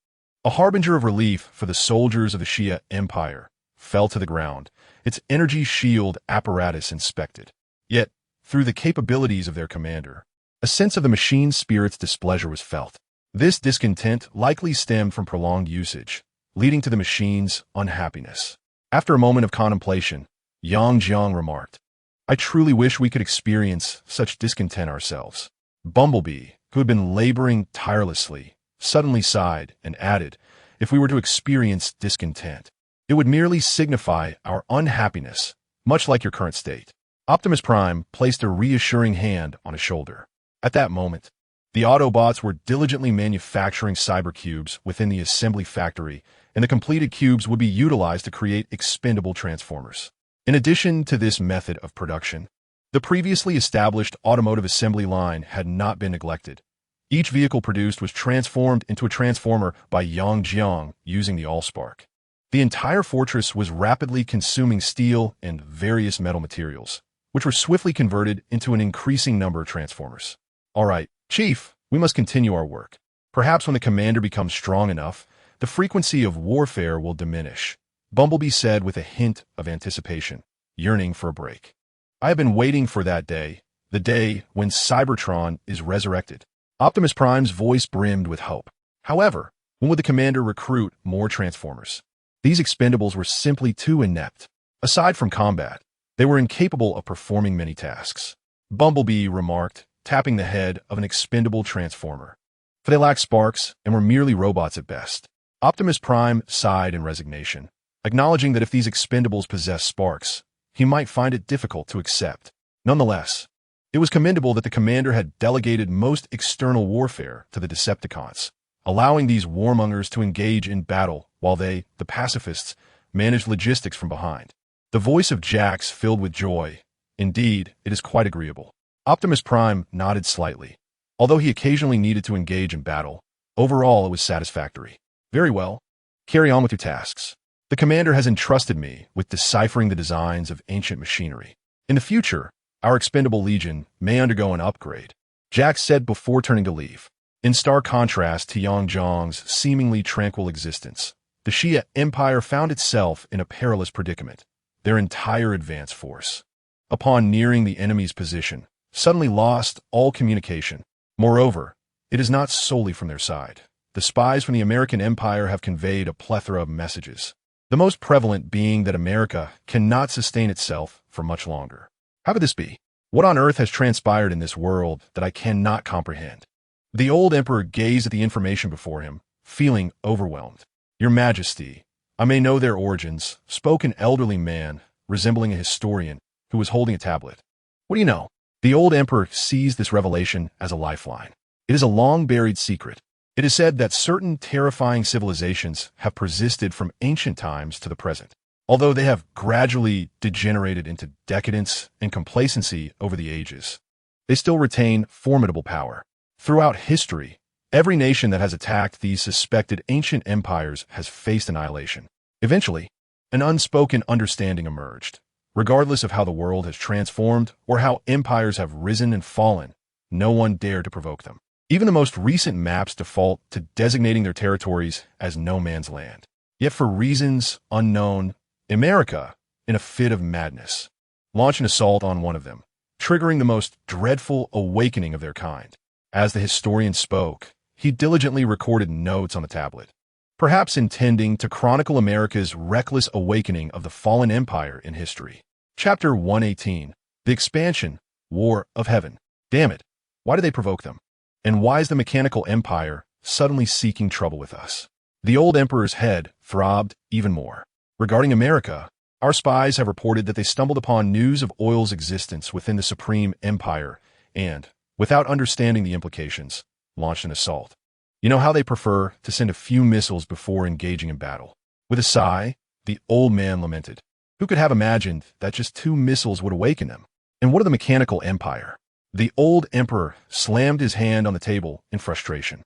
a harbinger of relief for the soldiers of the Shia Empire, fell to the ground, its energy shield apparatus inspected. Yet, through the capabilities of their commander, a sense of the machine spirit's displeasure was felt. This discontent likely stemmed from prolonged usage, leading to the machine's unhappiness. After a moment of contemplation, Yang Jiang remarked, "I truly wish we could experience such discontent ourselves." Bumblebee, who had been laboring tirelessly, suddenly sighed and added, "If we were to experience discontent, it would merely signify our unhappiness, much like your current state." Optimus Prime placed a reassuring hand on his shoulder. At that moment, the Autobots were diligently manufacturing cybercubes within the assembly factory, and the completed cubes would be utilized to create expendable transformers. In addition to this method of production, the previously established automotive assembly line had not been neglected. Each vehicle produced was transformed into a transformer by Yang Jiang using the Allspark. The entire fortress was rapidly consuming steel and various metal materials, which were swiftly converted into an increasing number of transformers. "All right, Chief, we must continue our work. Perhaps when the commander becomes strong enough, the frequency of warfare will diminish," Bumblebee said with a hint of anticipation, yearning for a break. "I have been waiting for that day, the day when Cybertron is resurrected." Optimus Prime's voice brimmed with hope. However, when would the commander recruit more transformers? These expendables were simply too inept. Aside from combat, they were incapable of performing many tasks. Bumblebee remarked, tapping the head of an expendable transformer. "For they lacked sparks and were merely robots at best." Optimus Prime sighed in resignation, acknowledging that if these expendables possessed sparks, he might find it difficult to accept. Nonetheless, it was commendable that the commander had delegated most external warfare to the Decepticons, allowing these warmongers to engage in battle while they, the pacifists, managed logistics from behind. The voice of Jax filled with joy. "Indeed, it is quite agreeable." Optimus Prime nodded slightly. Although he occasionally needed to engage in battle, overall it was satisfactory. "Very well. Carry on with your tasks. The commander has entrusted me with deciphering the designs of ancient machinery. In the future, our expendable legion may undergo an upgrade," Jax said before turning to leave. In stark contrast to Yang Jiang's seemingly tranquil existence, the Xia Empire found itself in a perilous predicament. Their entire advance force, upon nearing the enemy's position, suddenly lost all communication. Moreover, it is not solely from their side. The spies from the American Empire have conveyed a plethora of messages, the most prevalent being that America cannot sustain itself for much longer. How could this be? What on earth has transpired in this world that I cannot comprehend? The old emperor gazed at the information before him, feeling overwhelmed. "Your Majesty, I may know their origins," spoke an elderly man, resembling a historian, who was holding a tablet. "What do you know?" The old emperor seized this revelation as a lifeline. "It is a long-buried secret. It is said that certain terrifying civilizations have persisted from ancient times to the present. Although they have gradually degenerated into decadence and complacency over the ages, they still retain formidable power. Throughout history, every nation that has attacked these suspected ancient empires has faced annihilation. Eventually, an unspoken understanding emerged. Regardless of how the world has transformed or how empires have risen and fallen, no one dared to provoke them. Even the most recent maps default to designating their territories as no man's land. Yet for reasons unknown, America, in a fit of madness, launched an assault on one of them, triggering the most dreadful awakening of their kind. As the historian spoke, he diligently recorded notes on the tablet, perhaps intending to chronicle America's reckless awakening of the fallen empire in history. Chapter 118, The Expansion, War of Heaven. Damn it, why did they provoke them? And why is the mechanical empire suddenly seeking trouble with us? The old emperor's head throbbed even more. Regarding America, our spies have reported that they stumbled upon news of oil's existence within the Supreme Empire and, without understanding the implications, launched an assault. You know how they prefer to send a few missiles before engaging in battle. With a sigh, the old man lamented. Who could have imagined that just 2 missiles would awaken them? And what of the mechanical empire? The old emperor slammed his hand on the table in frustration.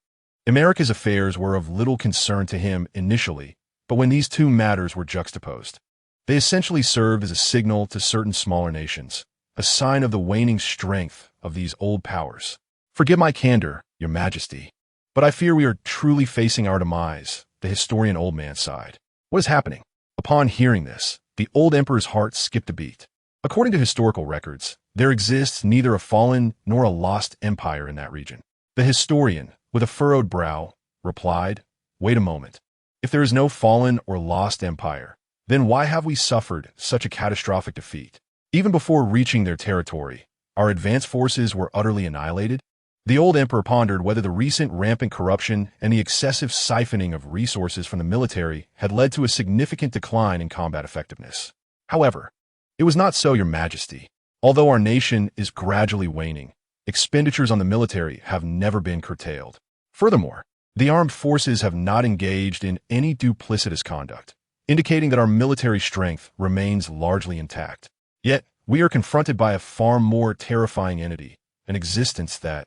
America's affairs were of little concern to him initially, but when these 2 matters were juxtaposed, they essentially served as a signal to certain smaller nations, a sign of the waning strength of these old powers. Forgive my candor, Your Majesty, but I fear we are truly facing our demise, the historian old man sighed. What is happening? Upon hearing this, the old emperor's heart skipped a beat. According to historical records, there exists neither a fallen nor a lost empire in that region. The historian, with a furrowed brow, replied, "Wait a moment. If there is no fallen or lost empire, then why have we suffered such a catastrophic defeat? Even before reaching their territory, our advanced forces were utterly annihilated." The old emperor pondered whether the recent rampant corruption and the excessive siphoning of resources from the military had led to a significant decline in combat effectiveness. However, it was not so, Your Majesty. Although our nation is gradually waning, expenditures on the military have never been curtailed. Furthermore, the armed forces have not engaged in any duplicitous conduct, indicating that our military strength remains largely intact. Yet, we are confronted by a far more terrifying entity, an existence that,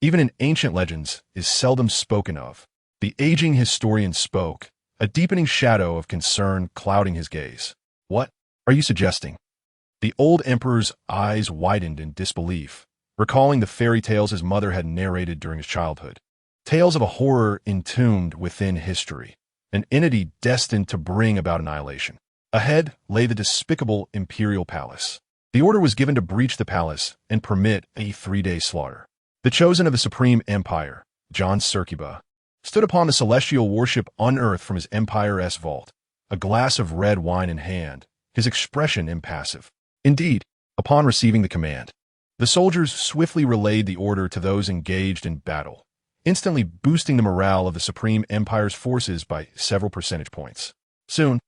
even in ancient legends, is seldom spoken of. The aging historian spoke, a deepening shadow of concern clouding his gaze. "What are you suggesting?" The old emperor's eyes widened in disbelief, recalling the fairy tales his mother had narrated during his childhood. Tales of a horror entombed within history, an entity destined to bring about annihilation. Ahead lay the despicable imperial palace. The order was given to breach the palace and permit a 3-day slaughter. The chosen of the Supreme Empire, John Circuba, stood upon the celestial warship unearthed from his Empire's vault, a glass of red wine in hand, his expression impassive. Indeed, upon receiving the command, the soldiers swiftly relayed the order to those engaged in battle, instantly boosting the morale of the Supreme Empire's forces by several percentage points. Soon,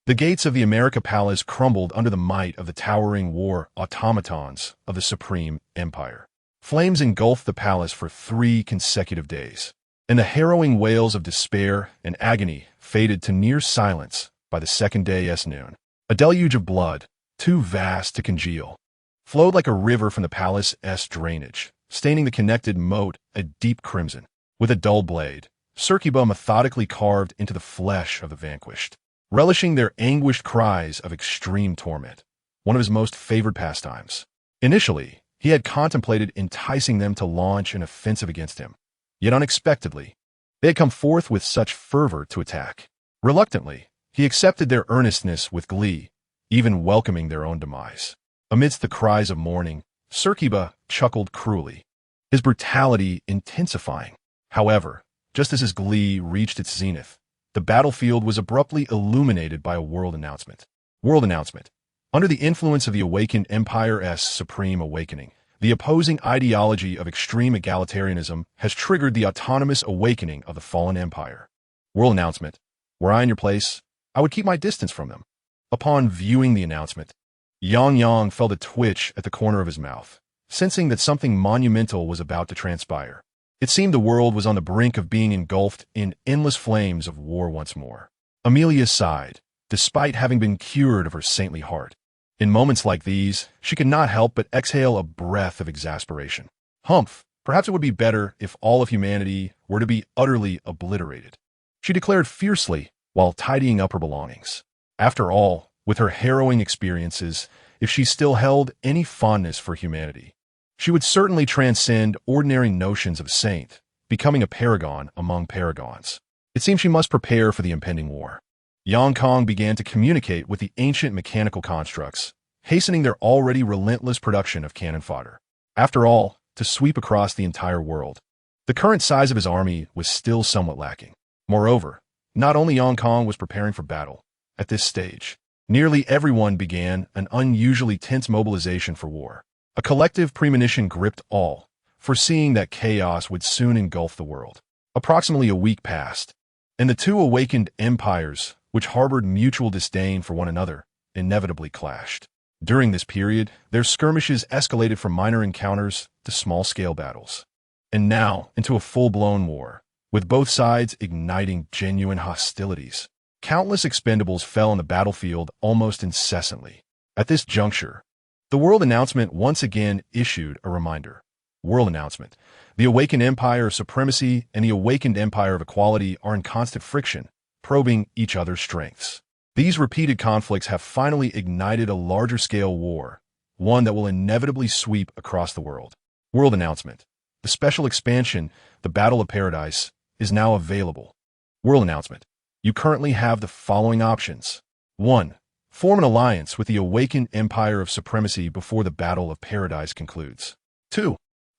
the gates of the America Palace crumbled under the might of the towering war automatons of the Supreme Empire. Flames engulfed the palace for 3 consecutive days, and the harrowing wails of despair and agony faded to near silence by the second day's noon. A deluge of blood, too vast to congeal, flowed like a river from the palace's drainage, staining the connected moat a deep crimson. With a dull blade, Circuba methodically carved into the flesh of the vanquished, relishing their anguished cries of extreme torment, one of his most favored pastimes. Initially, he had contemplated enticing them to launch an offensive against him, yet unexpectedly, they had come forth with such fervor to attack. Reluctantly, he accepted their earnestness with glee, even welcoming their own demise. Amidst the cries of mourning, Circuba chuckled cruelly, his brutality intensifying. However, just as his glee reached its zenith, the battlefield was abruptly illuminated by a world announcement. World announcement. Under the influence of the awakened Empire's supreme awakening, the opposing ideology of extreme egalitarianism has triggered the autonomous awakening of the fallen empire. World announcement. Were I in your place, I would keep my distance from them. Upon viewing the announcement, Yang felt a twitch at the corner of his mouth, sensing that something monumental was about to transpire. It seemed the world was on the brink of being engulfed in endless flames of war once more. Amelia sighed, despite having been cured of her saintly heart. In moments like these, she could not help but exhale a breath of exasperation. Humph, perhaps it would be better if all of humanity were to be utterly obliterated, she declared fiercely while tidying up her belongings. After all, with her harrowing experiences, if she still held any fondness for humanity, she would certainly transcend ordinary notions of saint, becoming a paragon among paragons. It seemed she must prepare for the impending war. Kong began to communicate with the ancient mechanical constructs, hastening their already relentless production of cannon fodder. After all, to sweep across the entire world, the current size of his army was still somewhat lacking. Moreover, not only Kong was preparing for battle. At this stage, nearly everyone began an unusually tense mobilization for war. A collective premonition gripped all, foreseeing that chaos would soon engulf the world. Approximately a week passed, and the 2 awakened empires, which harbored mutual disdain for one another, inevitably clashed. During this period, their skirmishes escalated from minor encounters to small-scale battles, and now into a full-blown war, with both sides igniting genuine hostilities. Countless expendables fell on the battlefield almost incessantly. At this juncture, the World Announcement once again issued a reminder. World Announcement. The awakened Empire of Supremacy and the awakened Empire of Equality are in constant friction, probing each other's strengths. These repeated conflicts have finally ignited a larger-scale war, one that will inevitably sweep across the world. World Announcement. The special expansion, the Battle of Paradise, is now available. World Announcement. You currently have the following options. 1. Form an alliance with the awakened Empire of Supremacy before the Battle of Paradise concludes. 2.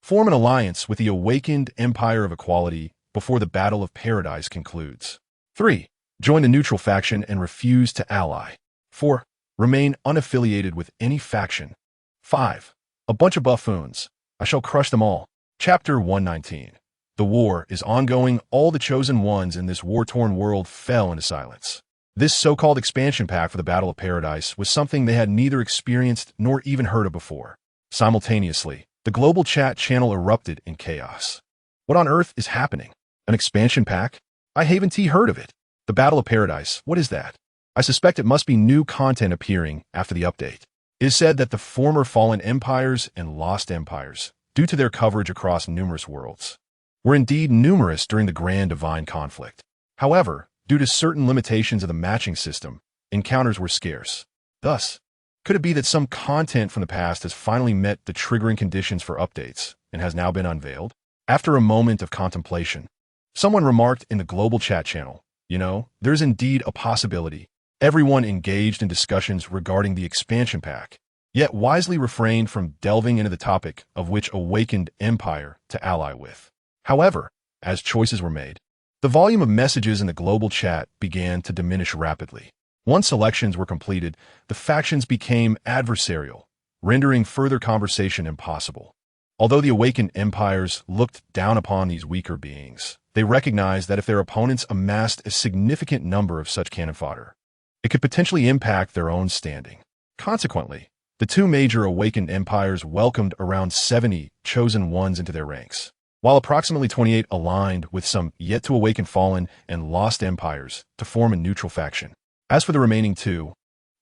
Form an alliance with the awakened Empire of Equality before the Battle of Paradise concludes. 3. Join the neutral faction and refuse to ally. 4. Remain unaffiliated with any faction. 5. A bunch of buffoons. I shall crush them all. Chapter 119. The war is ongoing. All the chosen ones in this war-torn world fell into silence. This so-called expansion pack for the Battle of Paradise was something they had neither experienced nor even heard of before. Simultaneously, the global chat channel erupted in chaos. What on earth is happening? An expansion pack? I haven't heard of it. The Battle of Paradise, what is that? I suspect it must be new content appearing after the update. It is said that the former fallen empires and lost empires, due to their coverage across numerous worlds, were indeed numerous during the Grand Divine Conflict. However, due to certain limitations of the matching system, encounters were scarce. Thus, could it be that some content from the past has finally met the triggering conditions for updates and has now been unveiled? After a moment of contemplation, someone remarked in the global chat channel, there's indeed a possibility. Everyone engaged in discussions regarding the expansion pack, yet wisely refrained from delving into the topic of which awakened empire to ally with. However, as choices were made, the volume of messages in the global chat began to diminish rapidly. Once selections were completed, the factions became adversarial, rendering further conversation impossible. Although the awakened empires looked down upon these weaker beings, they recognized that if their opponents amassed a significant number of such cannon fodder, it could potentially impact their own standing. Consequently, the two major awakened empires welcomed around 70 chosen ones into their ranks, while approximately 28 aligned with some yet-to-awaken fallen and lost empires to form a neutral faction. As for the remaining two,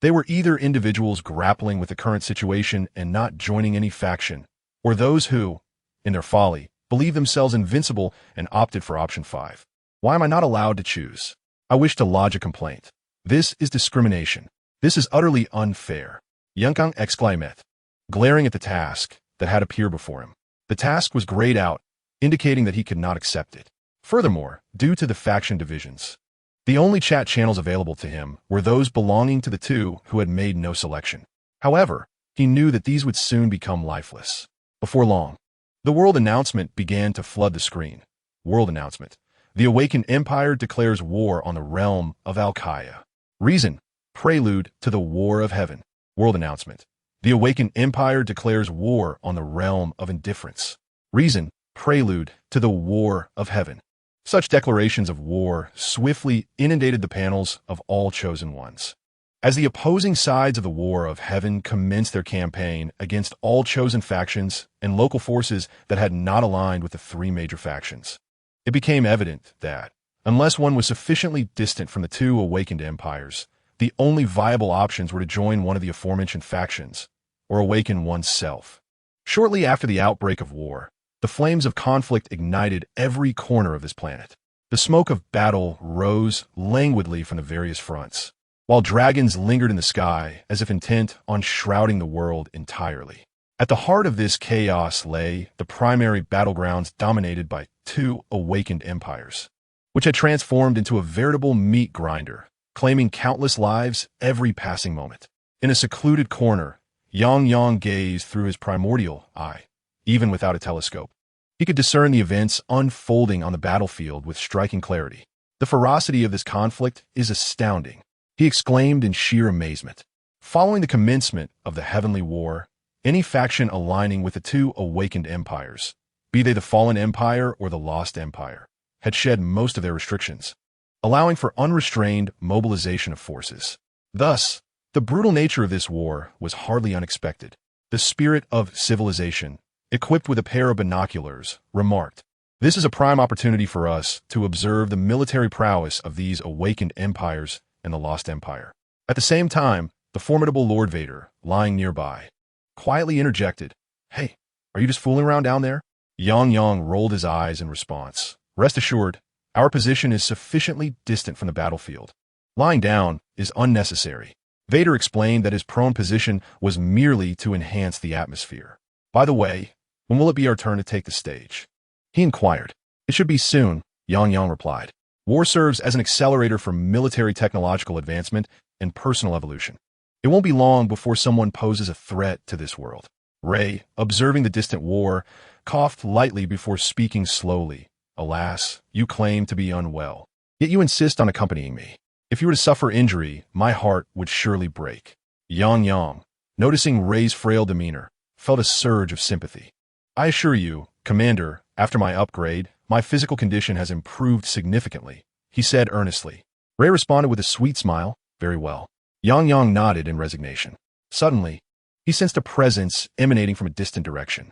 they were either individuals grappling with the current situation and not joining any faction, or those who, in their folly, believed themselves invincible and opted for option 5. Why am I not allowed to choose? I wish to lodge a complaint. This is discrimination. This is utterly unfair. Guang exclaimed, glaring at the task that had appeared before him. The task was grayed out, indicating that he could not accept it. Furthermore, due to the faction divisions, the only chat channels available to him were those belonging to the two who had made no selection. However, he knew that these would soon become lifeless. Before long, the world announcement began to flood the screen. World announcement. The awakened empire declares war on the realm of Al-Qaeda. Reason. Prelude to the war of heaven. World announcement. The awakened empire declares war on the realm of indifference. Reason. Prelude to the war of heaven. Such declarations of war swiftly inundated the panels of all chosen ones. As the opposing sides of the war of heaven commenced their campaign against all chosen factions and local forces that had not aligned with the three major factions, it became evident that, unless one was sufficiently distant from the two awakened empires, the only viable options were to join one of the aforementioned factions, or awaken oneself. Shortly after the outbreak of war, the flames of conflict ignited every corner of this planet. The smoke of battle rose languidly from the various fronts, while dragons lingered in the sky as if intent on shrouding the world entirely. At the heart of this chaos lay the primary battlegrounds dominated by two awakened empires, which had transformed into a veritable meat grinder, claiming countless lives every passing moment. In a secluded corner, Yang gazed through his primordial eye, even without a telescope. He could discern the events unfolding on the battlefield with striking clarity. The ferocity of this conflict is astounding, he exclaimed in sheer amazement. Following the commencement of the heavenly war, any faction aligning with the two awakened empires, be they the fallen empire or the lost empire, had shed most of their restrictions, allowing for unrestrained mobilization of forces. Thus, the brutal nature of this war was hardly unexpected. The spirit of civilization, equipped with a pair of binoculars, remarked, "This is a prime opportunity for us to observe the military prowess of these awakened empires and the lost empire." At the same time, the formidable Lord Vader, lying nearby, quietly interjected, "Hey, are you just fooling around down there?" Yang rolled his eyes in response. "Rest assured, our position is sufficiently distant from the battlefield. Lying down is unnecessary." Vader explained that his prone position was merely to enhance the atmosphere. "By the way, when will it be our turn to take the stage?" he inquired. "It should be soon," Yang replied. "War serves as an accelerator for military technological advancement and personal evolution. It won't be long before someone poses a threat to this world." Ray, observing the distant war, coughed lightly before speaking slowly. Alas, you claim to be unwell. Yet you insist on accompanying me. If you were to suffer injury, my heart would surely break. Yang, noticing Ray's frail demeanor, felt a surge of sympathy. I assure you, Commander, after my upgrade, my physical condition has improved significantly, he said earnestly. Ray responded with a sweet smile. Very well. Yang nodded in resignation. Suddenly, he sensed a presence emanating from a distant direction.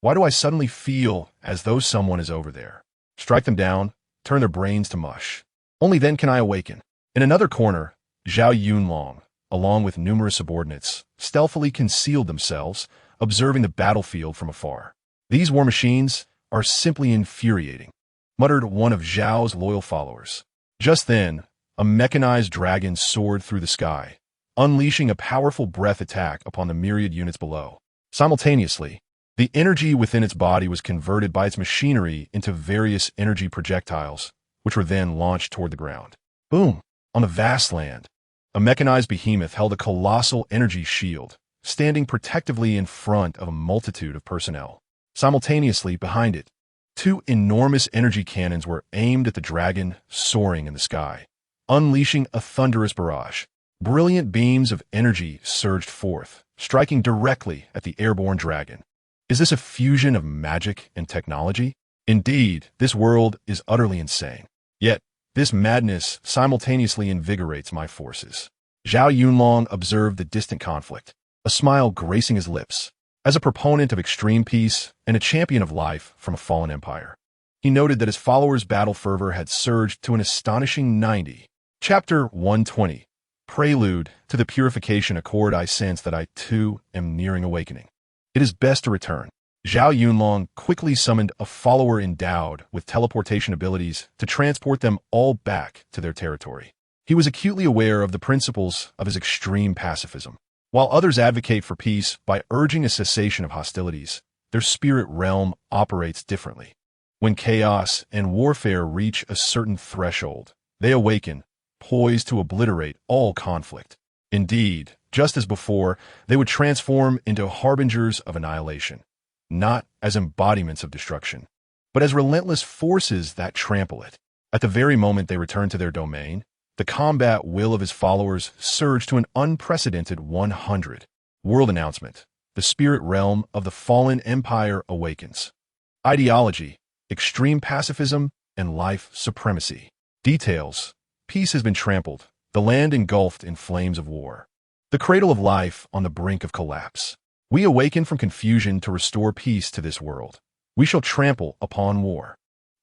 Why do I suddenly feel as though someone is over there? Strike them down, turn their brains to mush. Only then can I awaken. In another corner, Zhao Yunlong, along with numerous subordinates, stealthily concealed themselves, observing the battlefield from afar. These war machines are simply infuriating, muttered one of Zhao's loyal followers. Just then, a mechanized dragon soared through the sky, unleashing a powerful breath attack upon the myriad units below. Simultaneously, the energy within its body was converted by its machinery into various energy projectiles, which were then launched toward the ground. Boom! On the vast land, a mechanized behemoth held a colossal energy shield, standing protectively in front of a multitude of personnel. Simultaneously, behind it, two enormous energy cannons were aimed at the dragon soaring in the sky, unleashing a thunderous barrage. Brilliant beams of energy surged forth, striking directly at the airborne dragon. Is this a fusion of magic and technology? Indeed, this world is utterly insane. Yet, this madness simultaneously invigorates my forces. Zhao Yunlong observed the distant conflict, a smile gracing his lips. As a proponent of extreme peace and a champion of life from a fallen empire, he noted that his followers' battle fervor had surged to an astonishing 90. Chapter 120. Prelude to the Purification Accord. I sense that I, too, am nearing awakening. It is best to return. Zhao Yunlong quickly summoned a follower endowed with teleportation abilities to transport them all back to their territory. He was acutely aware of the principles of his extreme pacifism. While others advocate for peace by urging a cessation of hostilities, their spirit realm operates differently. When chaos and warfare reach a certain threshold, they awaken, poised to obliterate all conflict. Indeed, just as before, they would transform into harbingers of annihilation, not as embodiments of destruction, but as relentless forces that trample it. At the very moment they return to their domain, the combat will of his followers surged to an unprecedented 100. World announcement. The spirit realm of the fallen empire awakens. Ideology, extreme pacifism, and life supremacy. Details. Peace has been trampled, the land engulfed in flames of war. The cradle of life on the brink of collapse. We awaken from confusion to restore peace to this world. We shall trample upon war.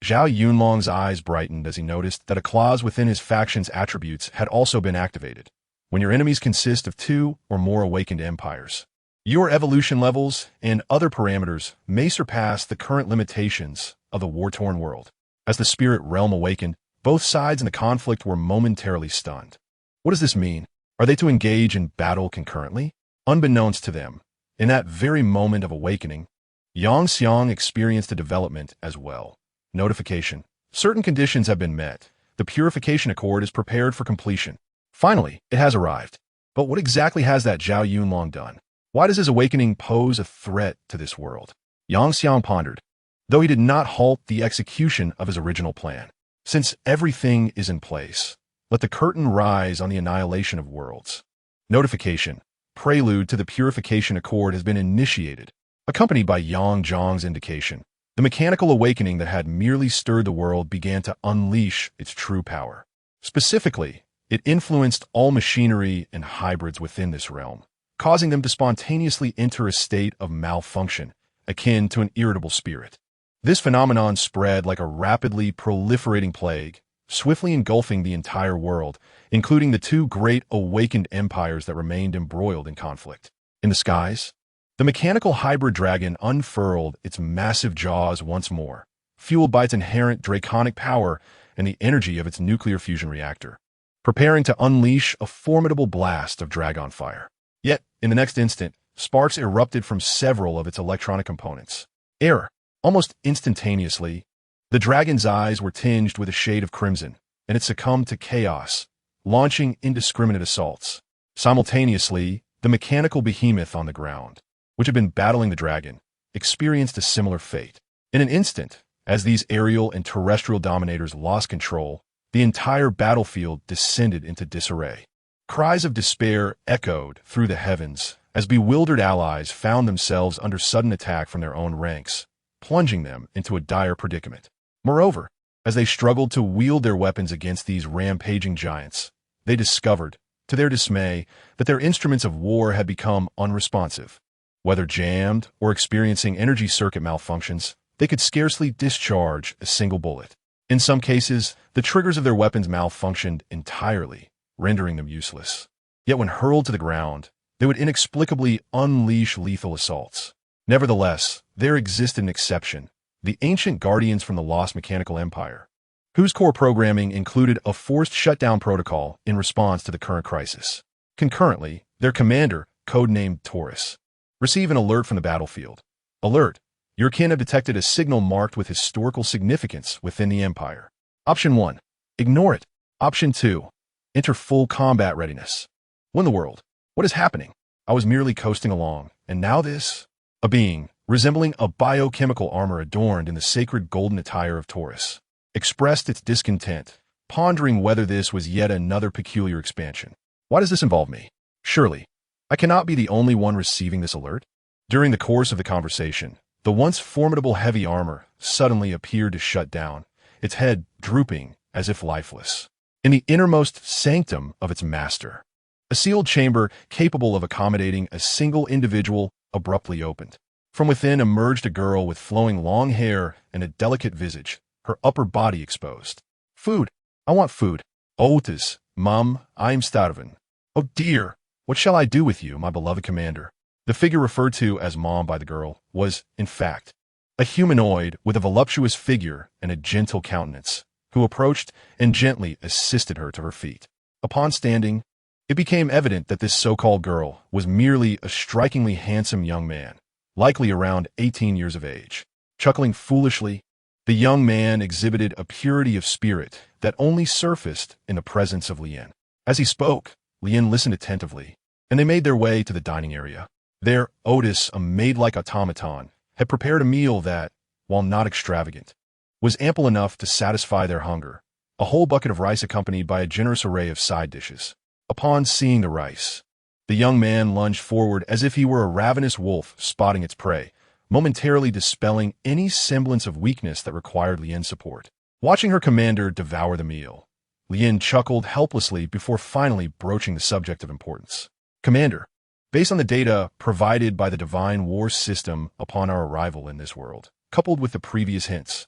Zhao Yunlong's eyes brightened as he noticed that a clause within his faction's attributes had also been activated. When your enemies consist of 2 or more awakened empires, your evolution levels and other parameters may surpass the current limitations of the war-torn world. As the spirit realm awakened, both sides in the conflict were momentarily stunned. What does this mean? Are they to engage in battle concurrently? Unbeknownst to them, in that very moment of awakening, Yang Xiang experienced a development as well. Notification. Certain conditions have been met. The Purification Accord is prepared for completion. Finally, it has arrived. But what exactly has that Zhao Yunlong done? Why does his awakening pose a threat to this world? Yang Xiang pondered, though he did not halt the execution of his original plan. Since everything is in place, let the curtain rise on the annihilation of worlds. Notification. Prelude to the Purification Accord has been initiated, accompanied by Yang Zhang's indication. The mechanical awakening that had merely stirred the world began to unleash its true power. Specifically, it influenced all machinery and hybrids within this realm, causing them to spontaneously enter a state of malfunction, akin to an irritable spirit. This phenomenon spread like a rapidly proliferating plague, swiftly engulfing the entire world, including the 2 great awakened empires that remained embroiled in conflict. In the skies, the mechanical hybrid dragon unfurled its massive jaws once more, fueled by its inherent draconic power and the energy of its nuclear fusion reactor, preparing to unleash a formidable blast of dragon fire. Yet, in the next instant, sparks erupted from several of its electronic components. Error. Almost instantaneously, the dragon's eyes were tinged with a shade of crimson, and it succumbed to chaos, launching indiscriminate assaults. Simultaneously, the mechanical behemoth on the ground, which had been battling the dragon, experienced a similar fate. In an instant, as these aerial and terrestrial dominators lost control, the entire battlefield descended into disarray. Cries of despair echoed through the heavens as bewildered allies found themselves under sudden attack from their own ranks, plunging them into a dire predicament. Moreover, as they struggled to wield their weapons against these rampaging giants, they discovered, to their dismay, that their instruments of war had become unresponsive. Whether jammed or experiencing energy circuit malfunctions, they could scarcely discharge a single bullet. In some cases, the triggers of their weapons malfunctioned entirely, rendering them useless. Yet when hurled to the ground, they would inexplicably unleash lethal assaults. Nevertheless, there existed an exception: the ancient guardians from the lost mechanical empire, whose core programming included a forced shutdown protocol in response to the current crisis. Concurrently, their commander, codenamed Taurus, received an alert from the battlefield. Alert: your kin have detected a signal marked with historical significance within the empire. Option 1. Ignore it. Option 2. Enter full combat readiness. What in the world? What is happening? I was merely coasting along, and now this? A being, resembling a biochemical armor adorned in the sacred golden attire of Taurus, expressed its discontent, pondering whether this was yet another peculiar expansion. Why does this involve me? Surely, I cannot be the only one receiving this alert? During the course of the conversation, the once formidable heavy armor suddenly appeared to shut down, its head drooping as if lifeless. In the innermost sanctum of its master, a sealed chamber capable of accommodating a single individual abruptly opened. From within emerged a girl with flowing long hair and a delicate visage, her upper body exposed. Food. I want food. Otis, Mum, I'm starving. Oh dear, what shall I do with you, my beloved commander? The figure referred to as Mom by the girl was, in fact, a humanoid with a voluptuous figure and a gentle countenance, who approached and gently assisted her to her feet. Upon standing, it became evident that this so-called girl was merely a strikingly handsome young man, likely around 18 years of age. Chuckling foolishly, the young man exhibited a purity of spirit that only surfaced in the presence of Lien. As he spoke, Lien listened attentively, and they made their way to the dining area. There, Otis, a maid-like automaton, had prepared a meal that, while not extravagant, was ample enough to satisfy their hunger, a whole bucket of rice accompanied by a generous array of side dishes. Upon seeing the rice, the young man lunged forward as if he were a ravenous wolf spotting its prey, momentarily dispelling any semblance of weakness that required Lien's support. Watching her commander devour the meal, Lien chuckled helplessly before finally broaching the subject of importance. Commander, based on the data provided by the Divine War system upon our arrival in this world, coupled with the previous hints,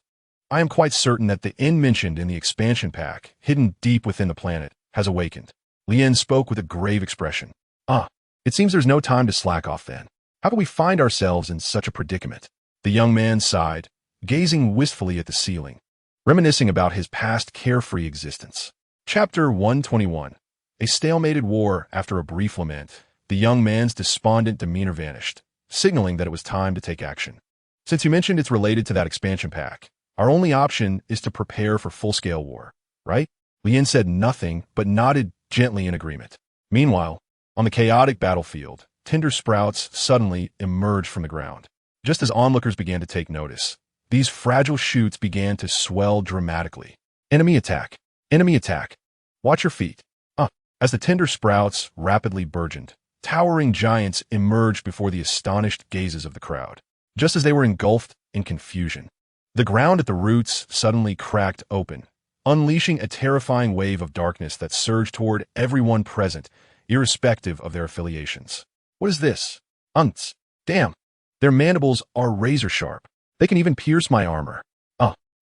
I am quite certain that the inn mentioned in the expansion pack, hidden deep within the planet, has awakened. Lien spoke with a grave expression. It seems there's no time to slack off then. How can we find ourselves in such a predicament? The young man sighed, gazing wistfully at the ceiling, reminiscing about his past carefree existence. Chapter 121. A stalemated war. After a brief lament, the young man's despondent demeanor vanished, signaling that it was time to take action. Since you mentioned it's related to that expansion pack, our only option is to prepare for full-scale war, right? Lien said nothing, but nodded gently in agreement. Meanwhile, on the chaotic battlefield, tender sprouts suddenly emerged from the ground. Just as onlookers began to take notice, these fragile shoots began to swell dramatically. Enemy attack! Enemy attack! Watch your feet! As the tender sprouts rapidly burgeoned, towering giants emerged before the astonished gazes of the crowd. Just as they were engulfed in confusion, the ground at the roots suddenly cracked open, unleashing a terrifying wave of darkness that surged toward everyone present, irrespective of their affiliations. What is this? Unts! Damn! Their mandibles are razor sharp. They can even pierce my armor.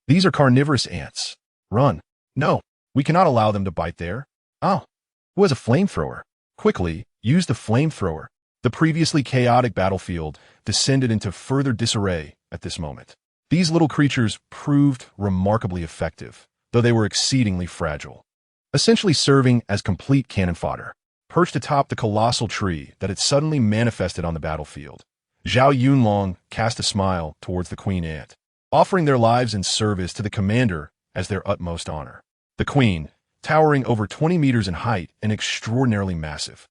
These are carnivorous ants. Run. No, we cannot allow them to bite there. Who has a flamethrower? Quickly, use the flamethrower. The previously chaotic battlefield descended into further disarray at this moment. These little creatures proved remarkably effective, though they were exceedingly fragile, essentially serving as complete cannon fodder. Perched atop the colossal tree that had suddenly manifested on the battlefield, Zhao Yunlong cast a smile towards the queen ant, offering their lives in service to the commander as their utmost honor. The queen, towering over 20 meters in height and extraordinarily massive,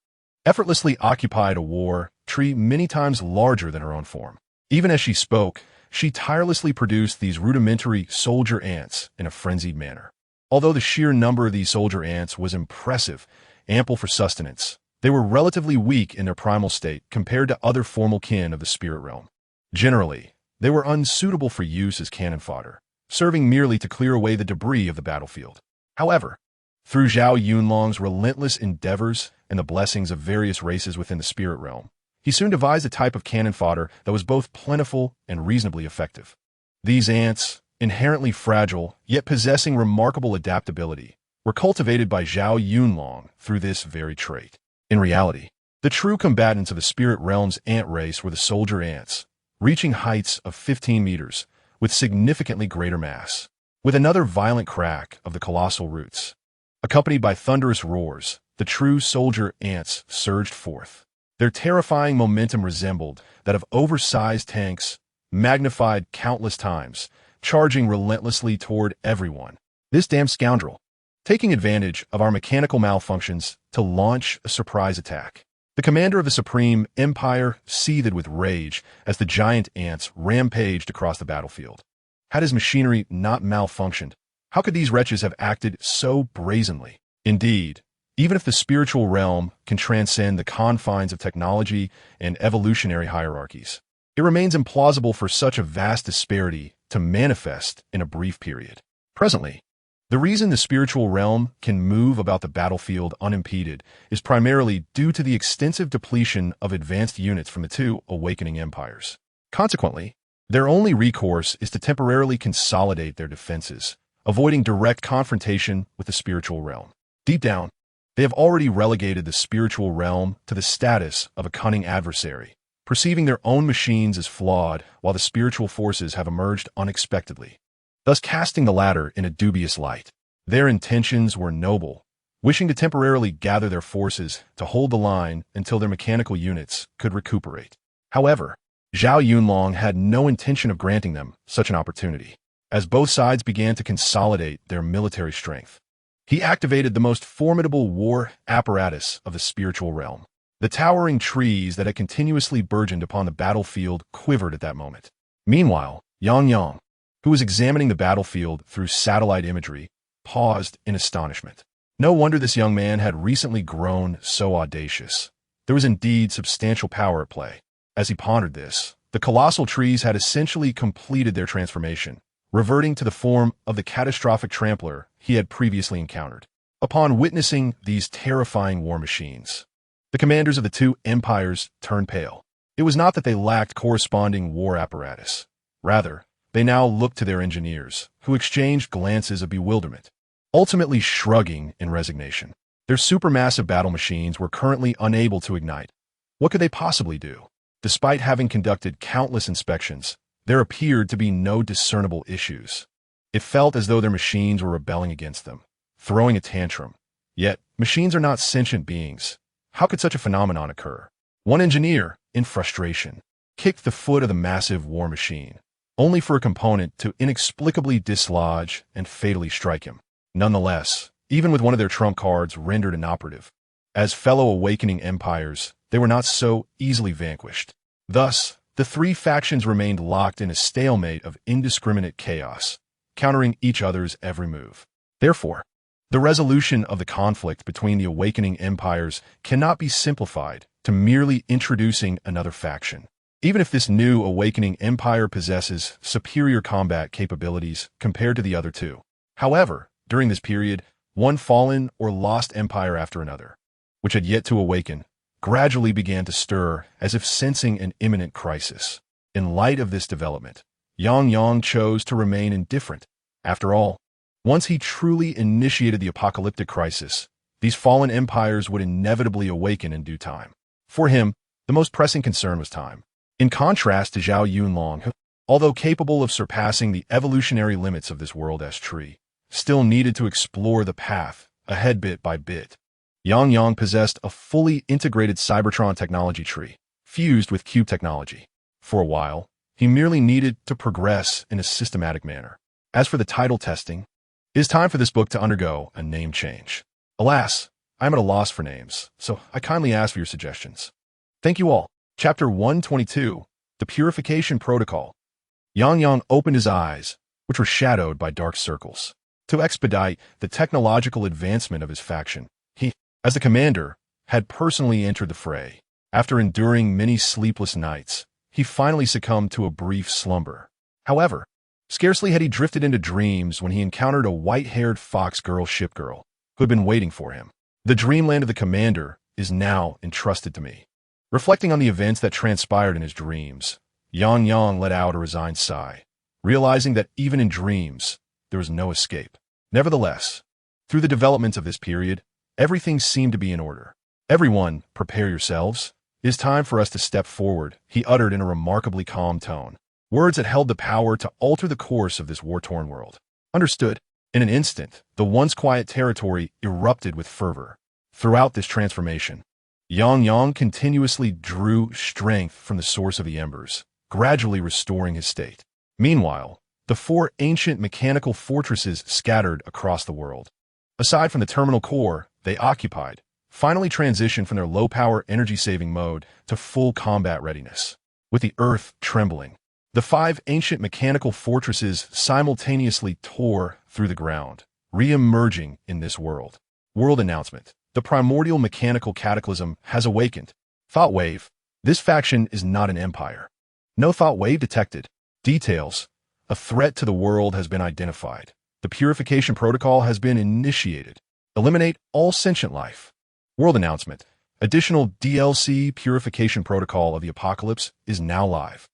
effortlessly occupied a war tree many times larger than her own form. Even as she spoke, she tirelessly produced these rudimentary soldier ants in a frenzied manner. Although the sheer number of these soldier ants was impressive, ample for sustenance, they were relatively weak in their primal state compared to other formal kin of the spirit realm. Generally, they were unsuitable for use as cannon fodder, serving merely to clear away the debris of the battlefield. However, through Zhao Yunlong's relentless endeavors and the blessings of various races within the spirit realm, he soon devised a type of cannon fodder that was both plentiful and reasonably effective. These ants, inherently fragile, yet possessing remarkable adaptability, were cultivated by Zhao Yunlong through this very trait. In reality, the true combatants of the spirit realm's ant race were the soldier ants, reaching heights of 15 meters, with significantly greater mass. With another violent crack of the colossal roots, accompanied by thunderous roars, the true soldier ants surged forth. Their terrifying momentum resembled that of oversized tanks, magnified countless times, charging relentlessly toward everyone. This damn scoundrel, taking advantage of our mechanical malfunctions to launch a surprise attack. The commander of the Supreme Empire seethed with rage as the giant ants rampaged across the battlefield. Had his machinery not malfunctioned, how could these wretches have acted so brazenly? Indeed, even if the spiritual realm can transcend the confines of technology and evolutionary hierarchies, it remains implausible for such a vast disparity to manifest in a brief period. Presently, the reason the spiritual realm can move about the battlefield unimpeded is primarily due to the extensive depletion of advanced units from the two awakening empires. Consequently, their only recourse is to temporarily consolidate their defenses, avoiding direct confrontation with the spiritual realm. Deep down, they have already relegated the spiritual realm to the status of a cunning adversary, perceiving their own machines as flawed while the spiritual forces have emerged unexpectedly, thus casting the latter in a dubious light. Their intentions were noble, wishing to temporarily gather their forces to hold the line until their mechanical units could recuperate. However, Zhao Yunlong had no intention of granting them such an opportunity. As both sides began to consolidate their military strength, he activated the most formidable war apparatus of the spiritual realm. The towering trees that had continuously burgeoned upon the battlefield quivered at that moment. Meanwhile, Yang, who was examining the battlefield through satellite imagery, paused in astonishment. No wonder this young man had recently grown so audacious. There was indeed substantial power at play. As he pondered this, the colossal trees had essentially completed their transformation, reverting to the form of the catastrophic trampler he had previously encountered. Upon witnessing these terrifying war machines, the commanders of the two empires turned pale. It was not that they lacked corresponding war apparatus. Rather, they now looked to their engineers, who exchanged glances of bewilderment, ultimately shrugging in resignation. Their supermassive battle machines were currently unable to ignite. What could they possibly do? Despite having conducted countless inspections, there appeared to be no discernible issues. It felt as though their machines were rebelling against them, throwing a tantrum. Yet, machines are not sentient beings. How could such a phenomenon occur? One engineer, in frustration, kicked the foot of the massive war machine, only for a component to inexplicably dislodge and fatally strike him. Nonetheless, even with one of their trump cards rendered inoperative, as fellow awakening empires, they were not so easily vanquished. Thus, the three factions remained locked in a stalemate of indiscriminate chaos, countering each other's every move. Therefore, the resolution of the conflict between the awakening empires cannot be simplified to merely introducing another faction. Even if this new awakening empire possesses superior combat capabilities compared to the other two. However, during this period, one fallen or lost empire after another, which had yet to awaken, gradually began to stir as if sensing an imminent crisis. In light of this development, Yang chose to remain indifferent. After all, once he truly initiated the apocalyptic crisis, these fallen empires would inevitably awaken in due time. For him, the most pressing concern was time. In contrast to Zhao Yunlong, who, although capable of surpassing the evolutionary limits of this world-S tree, still needed to explore the path ahead bit by bit. Yang possessed a fully integrated Cybertron technology tree, fused with cube technology. For a while, he merely needed to progress in a systematic manner. As for the title testing, it is time for this book to undergo a name change. Alas, I am at a loss for names, so I kindly ask for your suggestions. Thank you all. Chapter 122, The Purification Protocol. Yang Yang opened his eyes, which were shadowed by dark circles. To expedite the technological advancement of his faction, he, as the commander, had personally entered the fray. After enduring many sleepless nights, he finally succumbed to a brief slumber. However, scarcely had he drifted into dreams when he encountered a white-haired fox girl Shipgirl, who had been waiting for him. The dreamland of the commander is now entrusted to me. Reflecting on the events that transpired in his dreams, Yang Yang let out a resigned sigh, realizing that even in dreams, there was no escape. Nevertheless, through the developments of this period, everything seemed to be in order. "Everyone, prepare yourselves. It is time for us to step forward," he uttered in a remarkably calm tone. Words that held the power to alter the course of this war-torn world. Understood. In an instant, the once quiet territory erupted with fervor. Throughout this transformation, Yang Yang continuously drew strength from the source of the embers, gradually restoring his state. Meanwhile, the four ancient mechanical fortresses scattered across the world, aside from the terminal core they occupied, finally transitioned from their low-power energy-saving mode to full combat readiness. With the earth trembling, the five ancient mechanical fortresses simultaneously tore through the ground, re-emerging in this world. World announcement. The primordial mechanical cataclysm has awakened. Thought wave. This faction is not an empire. No thought wave detected. Details. A threat to the world has been identified. The purification protocol has been initiated. Eliminate all sentient life. World announcement. Additional DLC purification protocol of the apocalypse is now live.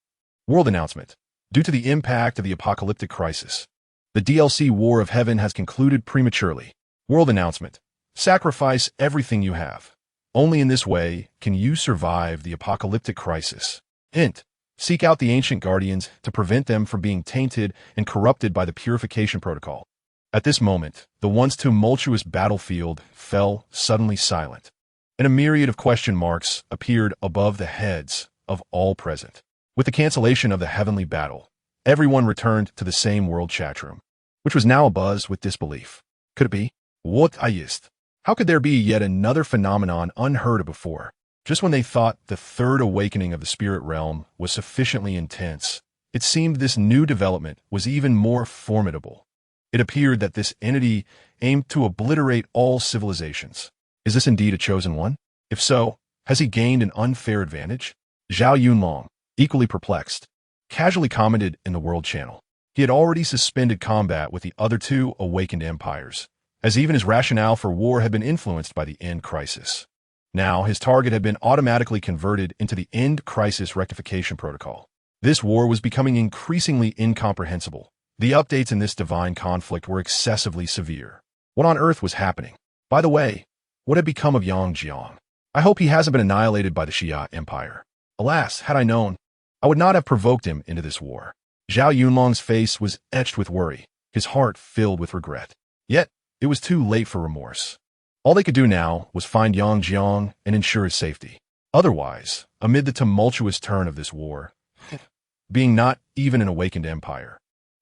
World announcement. Due to the impact of the apocalyptic crisis, the DLC War of Heaven has concluded prematurely. World announcement. Sacrifice everything you have. Only in this way can you survive the apocalyptic crisis. Hint. Seek out the ancient guardians to prevent them from being tainted and corrupted by the purification protocol. At this moment, the once tumultuous battlefield fell suddenly silent, and a myriad of question marks appeared above the heads of all present. With the cancellation of the heavenly battle, everyone returned to the same world chatroom, which was now abuzz with disbelief. Could it be? What ist? How could there be yet another phenomenon unheard of before? Just when they thought the third awakening of the spirit realm was sufficiently intense, it seemed this new development was even more formidable. It appeared that this entity aimed to obliterate all civilizations. Is this indeed a chosen one? If so, has he gained an unfair advantage? Zhao Yunlong, equally perplexed, casually commented in the World Channel. He had already suspended combat with the other two awakened empires, as even his rationale for war had been influenced by the end crisis. Now, his target had been automatically converted into the end crisis rectification protocol. This war was becoming increasingly incomprehensible. The updates in this divine conflict were excessively severe. What on earth was happening? By the way, what had become of Yang Jiang? I hope he hasn't been annihilated by the Xia Empire. Alas, had I known, I would not have provoked him into this war. Zhao Yunlong's face was etched with worry, his heart filled with regret. Yet, it was too late for remorse. All they could do now was find Yang Jiang and ensure his safety. Otherwise, amid the tumultuous turn of this war, being not even an awakened empire,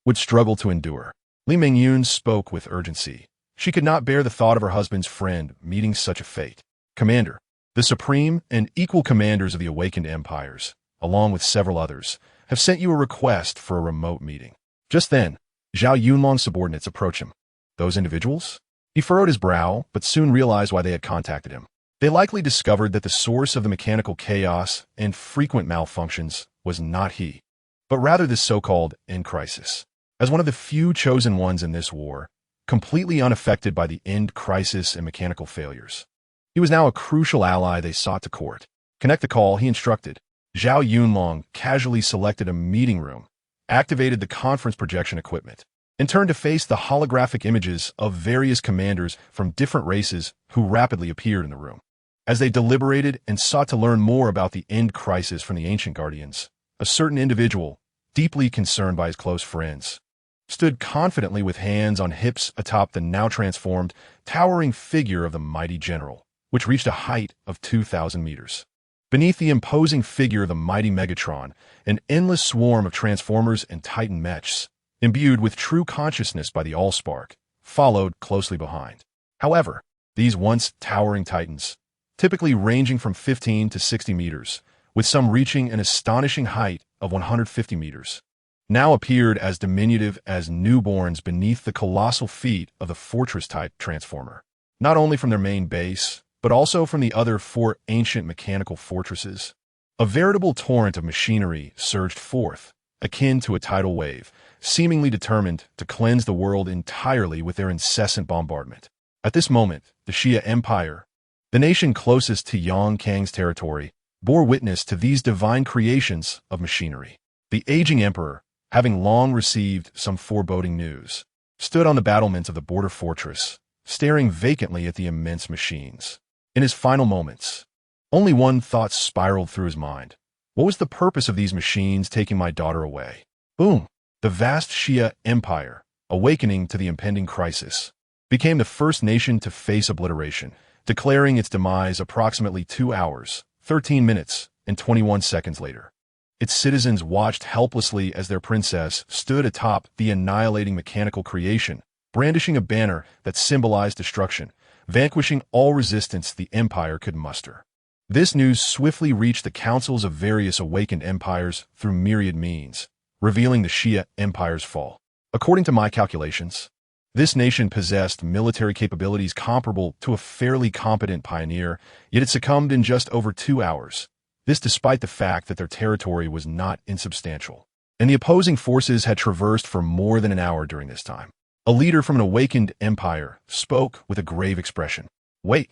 would struggle to endure. Li Mingyun spoke with urgency. She could not bear the thought of her husband's friend meeting such a fate. Commander, the supreme and equal commanders of the awakened empires, along with several others, have sent you a request for a remote meeting. Just then, Zhao Yunlong's subordinates approached him. Those individuals? He furrowed his brow, but soon realized why they had contacted him. They likely discovered that the source of the mechanical chaos and frequent malfunctions was not he, but rather this so-called end crisis. As one of the few chosen ones in this war, completely unaffected by the end crisis and mechanical failures, he was now a crucial ally they sought to court. Connect the call, he instructed. Zhao Yunlong casually selected a meeting room, activated the conference projection equipment, and turned to face the holographic images of various commanders from different races who rapidly appeared in the room. As they deliberated and sought to learn more about the end crisis from the ancient guardians, a certain individual, deeply concerned by his close friends, stood confidently with hands on hips atop the now transformed, towering figure of the mighty general, which reached a height of 2,000 meters. Beneath the imposing figure of the mighty Megatron, an endless swarm of transformers and titan mechs, imbued with true consciousness by the Allspark, followed closely behind. However, these once towering titans, typically ranging from 15 to 60 meters, with some reaching an astonishing height of 150 meters, now appeared as diminutive as newborns beneath the colossal feet of the fortress-type transformer, not only from their main base, but also from the other 4 ancient mechanical fortresses. A veritable torrent of machinery surged forth, akin to a tidal wave, seemingly determined to cleanse the world entirely with their incessant bombardment. At this moment, the Xia Empire, the nation closest to Yang Kang's territory, bore witness to these divine creations of machinery. The aging emperor, having long received some foreboding news, stood on the battlements of the border fortress, staring vacantly at the immense machines. In his final moments, only one thought spiraled through his mind. What was the purpose of these machines taking my daughter away? Boom! The vast Xia Empire, awakening to the impending crisis, became the first nation to face obliteration, declaring its demise approximately 2 hours, 13 minutes, and 21 seconds later. Its citizens watched helplessly as their princess stood atop the annihilating mechanical creation, brandishing a banner that symbolized destruction, vanquishing all resistance the empire could muster. This news swiftly reached the councils of various awakened empires through myriad means, revealing the Xia Empire's fall. According to my calculations, this nation possessed military capabilities comparable to a fairly competent pioneer, yet it succumbed in just over 2 hours. This despite the fact that their territory was not insubstantial, and the opposing forces had traversed for more than an hour during this time. A leader from an awakened empire spoke with a grave expression. Wait,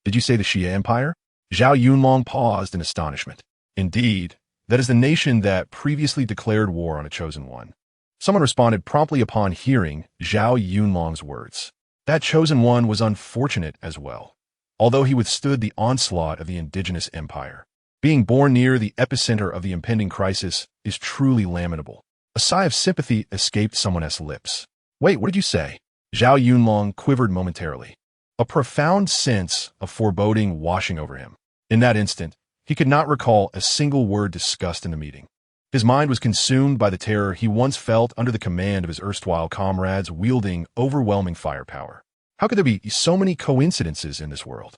did you say the Xia Empire? Zhao Yunlong paused in astonishment. Indeed, that is the nation that previously declared war on a chosen one. Someone responded promptly upon hearing Zhao Yunlong's words. That chosen one was unfortunate as well, although he withstood the onslaught of the indigenous empire. Being born near the epicenter of the impending crisis is truly lamentable. A sigh of sympathy escaped someone's lips. Wait, what did you say? Zhao Yunlong quivered momentarily, a profound sense of foreboding washing over him. In that instant, he could not recall a single word discussed in the meeting. His mind was consumed by the terror he once felt under the command of his erstwhile comrades wielding overwhelming firepower. How could there be so many coincidences in this world?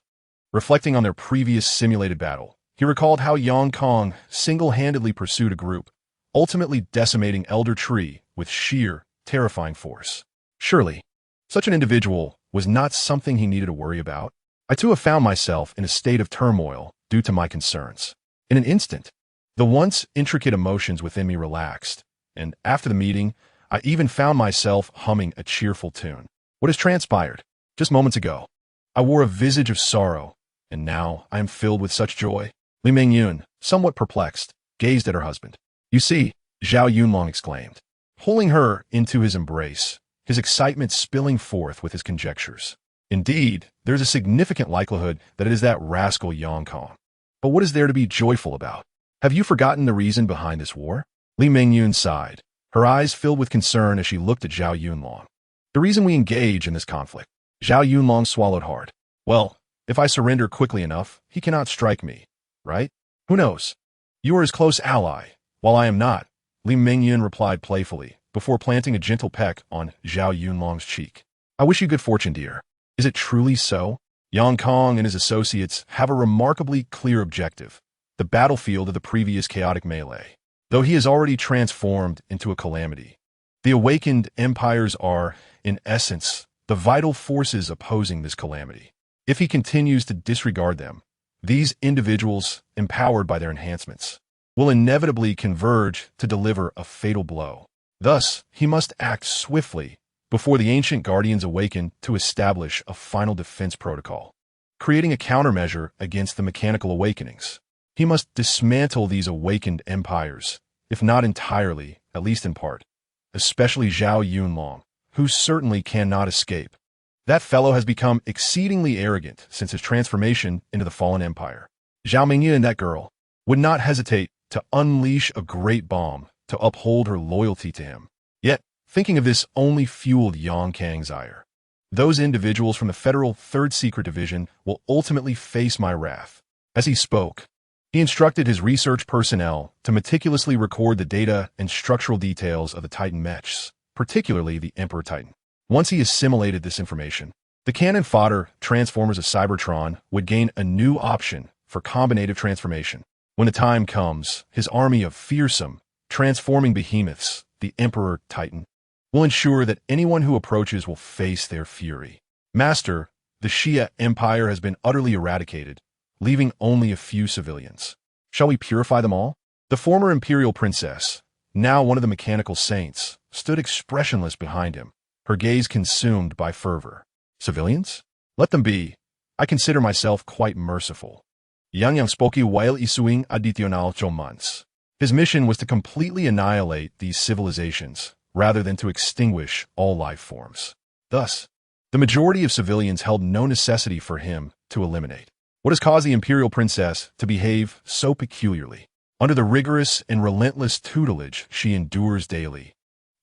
Reflecting on their previous simulated battle, he recalled how Yang Kang single-handedly pursued a group, ultimately decimating Elder Tree with sheer, terrifying force. Surely, such an individual was not something he needed to worry about. I too have found myself in a state of turmoil due to my concerns. In an instant, the once intricate emotions within me relaxed, and after the meeting, I even found myself humming a cheerful tune. What has transpired? Just moments ago, I wore a visage of sorrow, and now I am filled with such joy. Li Mingyun, somewhat perplexed, gazed at her husband. You see, Zhao Yunlong exclaimed, pulling her into his embrace, his excitement spilling forth with his conjectures. Indeed, there is a significant likelihood that it is that rascal Yang Kang. But what is there to be joyful about? Have you forgotten the reason behind this war? Li Mingyun sighed, her eyes filled with concern as she looked at Zhao Yunlong. The reason we engage in this conflict. Zhao Yunlong swallowed hard. Well, if I surrender quickly enough, he cannot strike me, right? Who knows? You are his close ally, while I am not, Li Mingyun replied playfully, before planting a gentle peck on Zhao Yunlong's cheek. I wish you good fortune, dear. Is it truly so? Yang Kang and his associates have a remarkably clear objective, the battlefield of the previous chaotic melee. Though he is already transformed into a calamity, the awakened empires are, in essence, the vital forces opposing this calamity. If he continues to disregard them, these individuals, empowered by their enhancements, will inevitably converge to deliver a fatal blow. Thus, he must act swiftly before the ancient guardians awaken to establish a final defense protocol, creating a countermeasure against the mechanical awakenings. He must dismantle these awakened empires, if not entirely, at least in part, especially Zhao Yunlong, who certainly cannot escape. That fellow has become exceedingly arrogant since his transformation into the fallen empire. Zhao Mingyu and that girl would not hesitate to unleash a great bomb to uphold her loyalty to him. Yet, thinking of this only fueled Yang Kang's ire. Those individuals from the Federal 3rd Secret Division will ultimately face my wrath. As he spoke, he instructed his research personnel to meticulously record the data and structural details of the Titan mechs, particularly the Emperor Titan. Once he assimilated this information, the cannon fodder transformers of Cybertron would gain a new option for combinative transformation. When the time comes, his army of fearsome, transforming behemoths, the Emperor Titan, will ensure that anyone who approaches will face their fury. Master, the Shia Empire has been utterly eradicated, leaving only a few civilians. Shall we purify them all? The former imperial princess, now one of the mechanical saints, stood expressionless behind him, her gaze consumed by fervor. Civilians? Let them be. I consider myself quite merciful. Yang spoke while issuing additional commands. His mission was to completely annihilate these civilizations, rather than to extinguish all life forms. Thus, the majority of civilians held no necessity for him to eliminate. What has caused the imperial princess to behave so peculiarly? Under the rigorous and relentless tutelage she endures daily,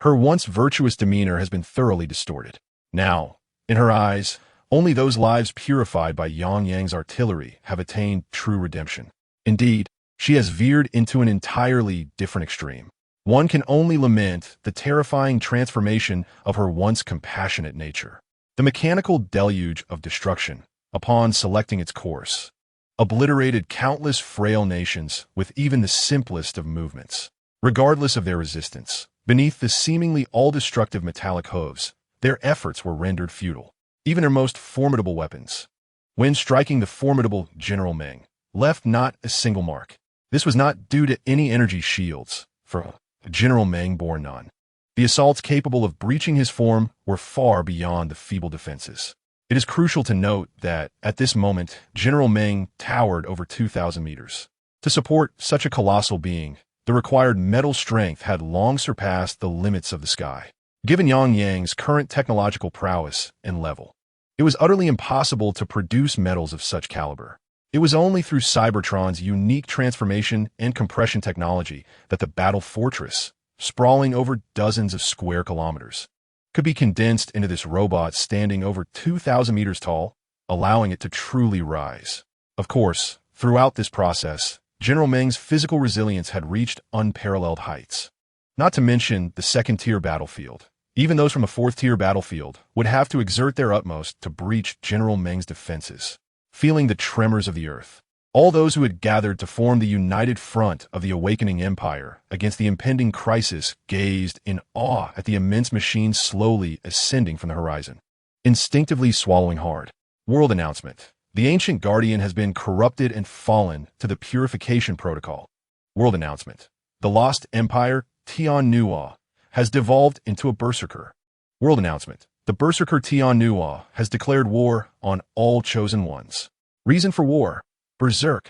her once virtuous demeanor has been thoroughly distorted. Now, in her eyes, only those lives purified by Yang's artillery have attained true redemption. Indeed, she has veered into an entirely different extreme. One can only lament the terrifying transformation of her once compassionate nature. The mechanical deluge of destruction, upon selecting its course, obliterated countless frail nations with even the simplest of movements. Regardless of their resistance, beneath the seemingly all-destructive metallic hooves, their efforts were rendered futile. Even their most formidable weapons, when striking the formidable General Meng, left not a single mark. This was not due to any energy shields, for General Meng bore none. The assaults capable of breaching his form were far beyond the feeble defenses. It is crucial to note that, at this moment, General Meng towered over 2,000 meters. To support such a colossal being, the required metal strength had long surpassed the limits of the sky. Given Yang's current technological prowess and level, it was utterly impossible to produce metals of such caliber. It was only through Cybertron's unique transformation and compression technology that the battle fortress, sprawling over dozens of square kilometers, could be condensed into this robot standing over 2,000 meters tall, allowing it to truly rise. Of course, throughout this process, General Meng's physical resilience had reached unparalleled heights. Not to mention the second-tier battlefield. Even those from a fourth-tier battlefield would have to exert their utmost to breach General Meng's defenses. Feeling the tremors of the earth, all those who had gathered to form the united front of the awakening empire against the impending crisis gazed in awe at the immense machine slowly ascending from the horizon. Instinctively swallowing hard. World announcement. The ancient guardian has been corrupted and fallen to the purification protocol. World announcement. The lost empire, Tian Nua, has devolved into a berserker. World announcement. The berserker Tian Nua has declared war on all chosen ones. Reason for war: berserk.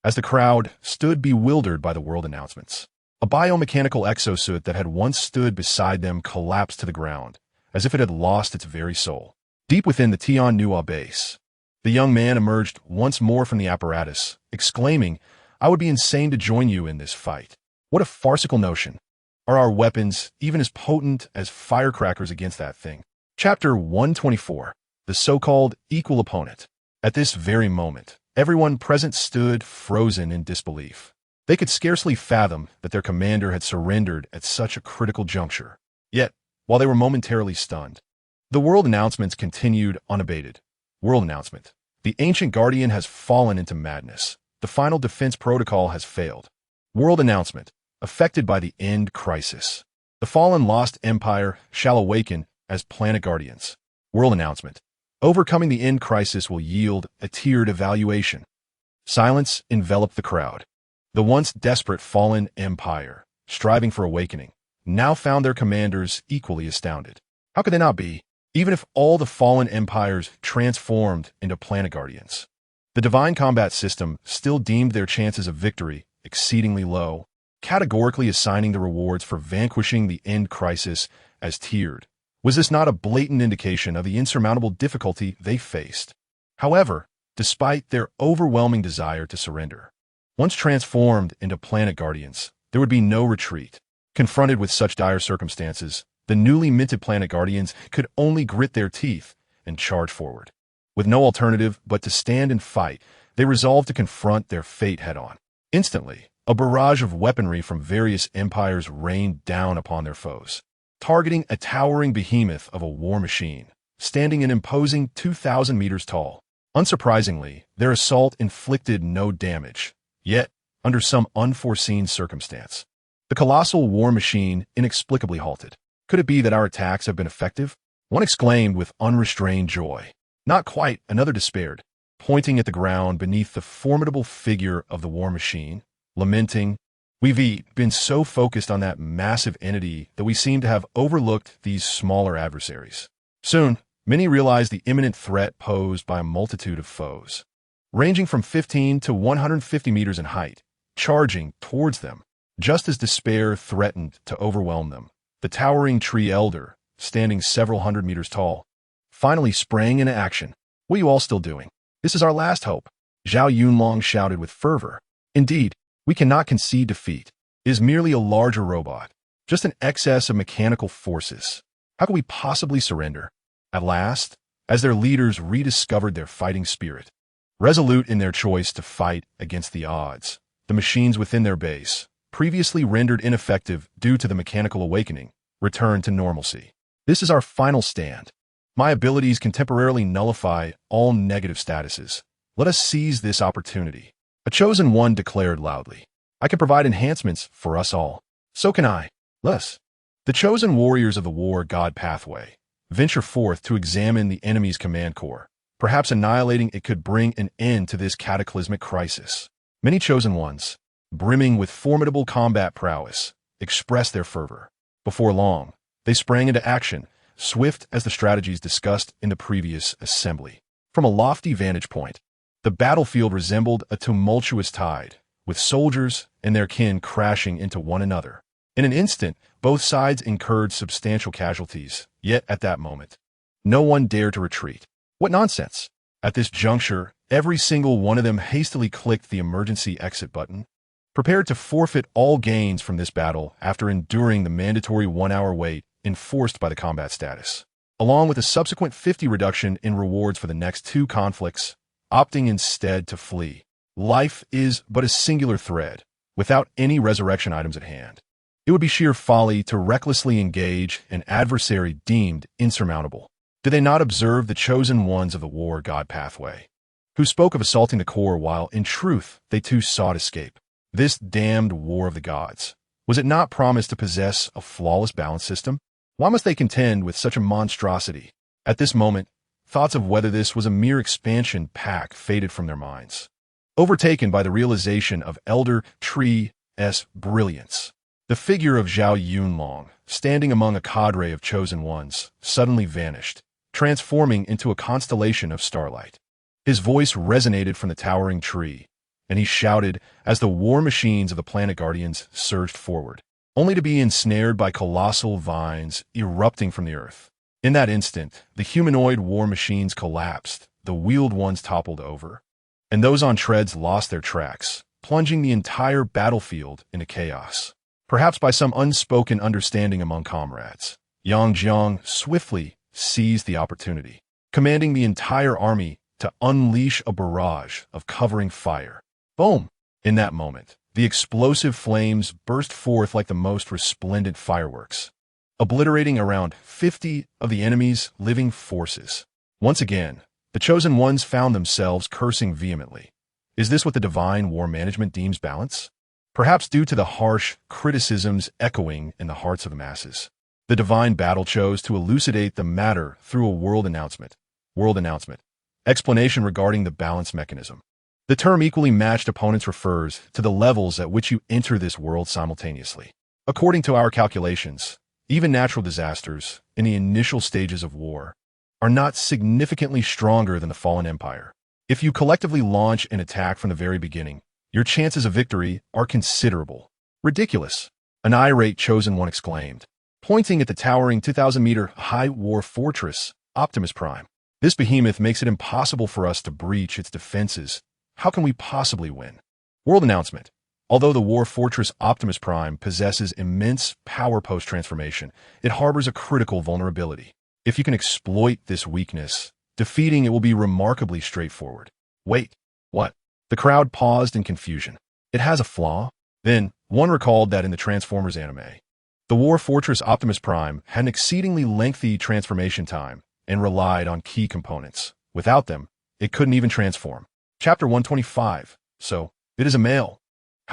As the crowd stood bewildered by the world announcements, a biomechanical exosuit that had once stood beside them collapsed to the ground, as if it had lost its very soul. Deep within the Tian Nua base, the young man emerged once more from the apparatus, exclaiming, "I would be insane to join you in this fight. What a farcical notion. Are our weapons even as potent as firecrackers against that thing?" Chapter 124. The so-called equal opponent. At this very moment, everyone present stood frozen in disbelief. They could scarcely fathom that their commander had surrendered at such a critical juncture. Yet, while they were momentarily stunned, the world announcements continued unabated. World announcement. The ancient guardian has fallen into madness. The final defense protocol has failed. World announcement. Affected by the end crisis, the fallen lost empire shall awaken as planet guardians. World announcement. Overcoming the end crisis will yield a tiered evaluation. Silence enveloped the crowd. The once desperate fallen empire, striving for awakening, now found their commanders equally astounded. How could they not be, even if all the fallen empires transformed into planet guardians? The divine combat system still deemed their chances of victory exceedingly low, categorically assigning the rewards for vanquishing the end crisis as tiered. Was this not a blatant indication of the insurmountable difficulty they faced? However, despite their overwhelming desire to surrender, once transformed into planet guardians, there would be no retreat. Confronted with such dire circumstances, the newly minted planet guardians could only grit their teeth and charge forward. With no alternative but to stand and fight, they resolved to confront their fate head-on. Instantly, a barrage of weaponry from various empires rained down upon their foes, targeting a towering behemoth of a war machine, standing an imposing 2,000 meters tall. Unsurprisingly, their assault inflicted no damage. Yet, under some unforeseen circumstance. The colossal war machine inexplicably halted. Could it be that our attacks have been effective? One exclaimed with unrestrained joy. Not quite, another despaired, pointing at the ground beneath the formidable figure of the war machine, lamenting, "We've been so focused on that massive entity that we seem to have overlooked these smaller adversaries." Soon, many realized the imminent threat posed by a multitude of foes, ranging from 15 to 150 meters in height, charging towards them. Just as despair threatened to overwhelm them, the towering tree elder, standing several hundred meters tall, finally sprang into action. "What are you all still doing? This is our last hope," Zhao Yunlong shouted with fervor. "Indeed, we cannot concede defeat. It is merely a larger robot, just an excess of mechanical forces. How can we possibly surrender?" At last, as their leaders rediscovered their fighting spirit, resolute in their choice to fight against the odds, the machines within their base, previously rendered ineffective due to the mechanical awakening, returned to normalcy. "This is our final stand. My abilities can temporarily nullify all negative statuses. Let us seize this opportunity." A chosen one declared loudly, "I can provide enhancements for us all." "So can I. Let us." The chosen warriors of the war god pathway venture forth to examine the enemy's command core. Perhaps annihilating it could bring an end to this cataclysmic crisis. Many chosen ones, brimming with formidable combat prowess, expressed their fervor. Before long, they sprang into action, swift as the strategies discussed in the previous assembly. From a lofty vantage point, the battlefield resembled a tumultuous tide, with soldiers and their kin crashing into one another. In an instant, both sides incurred substantial casualties, yet at that moment, no one dared to retreat. What nonsense! At this juncture, every single one of them hastily clicked the emergency exit button, prepared to forfeit all gains from this battle after enduring the mandatory 1-hour wait enforced by the combat status, along with a subsequent 50 reduction in rewards for the next 2 conflicts, opting instead to flee. Life is but a singular thread, without any resurrection items at hand. It would be sheer folly to recklessly engage an adversary deemed insurmountable. Did they not observe the chosen ones of the war god pathway, who spoke of assaulting the core while, in truth, they too sought escape? This damned war of the gods, was it not promised to possess a flawless balance system? Why must they contend with such a monstrosity? At this moment, thoughts of whether this was a mere expansion pack faded from their minds, overtaken by the realization of Elder Tree's brilliance. The figure of Zhao Yunlong, standing among a cadre of chosen ones, suddenly vanished, transforming into a constellation of starlight. His voice resonated from the towering tree, and he shouted as the war machines of the planet guardians surged forward, only to be ensnared by colossal vines erupting from the earth. In that instant, the humanoid war machines collapsed, the wheeled ones toppled over, and those on treads lost their tracks, plunging the entire battlefield into chaos. Perhaps by some unspoken understanding among comrades, Yang Jiang swiftly seized the opportunity, commanding the entire army to unleash a barrage of covering fire. Boom! In that moment, the explosive flames burst forth like the most resplendent fireworks, obliterating around 50 of the enemy's living forces. Once again, the chosen ones found themselves cursing vehemently. Is this what the divine war management deems balance? Perhaps due to the harsh criticisms echoing in the hearts of the masses, the divine battle chose to elucidate the matter through a world announcement. Explanation regarding the balance mechanism. The term equally matched opponents refers to the levels at which you enter this world simultaneously. According to our calculations, even natural disasters in the initial stages of war are not significantly stronger than the fallen empire. If you collectively launch an attack from the very beginning, your chances of victory are considerable. Ridiculous, an irate chosen one exclaimed, pointing at the towering 2,000-meter-high war fortress, Optimus Prime. This behemoth makes it impossible for us to breach its defenses. How can we possibly win? World announcement. Although the war fortress Optimus Prime possesses immense power post-transformation, it harbors a critical vulnerability. If you can exploit this weakness, defeating it will be remarkably straightforward. Wait, what? The crowd paused in confusion. It has a flaw? Then, one recalled that in the Transformers anime, the war fortress Optimus Prime had an exceedingly lengthy transformation time and relied on key components. Without them, it couldn't even transform. Chapter 125. So, it is a male.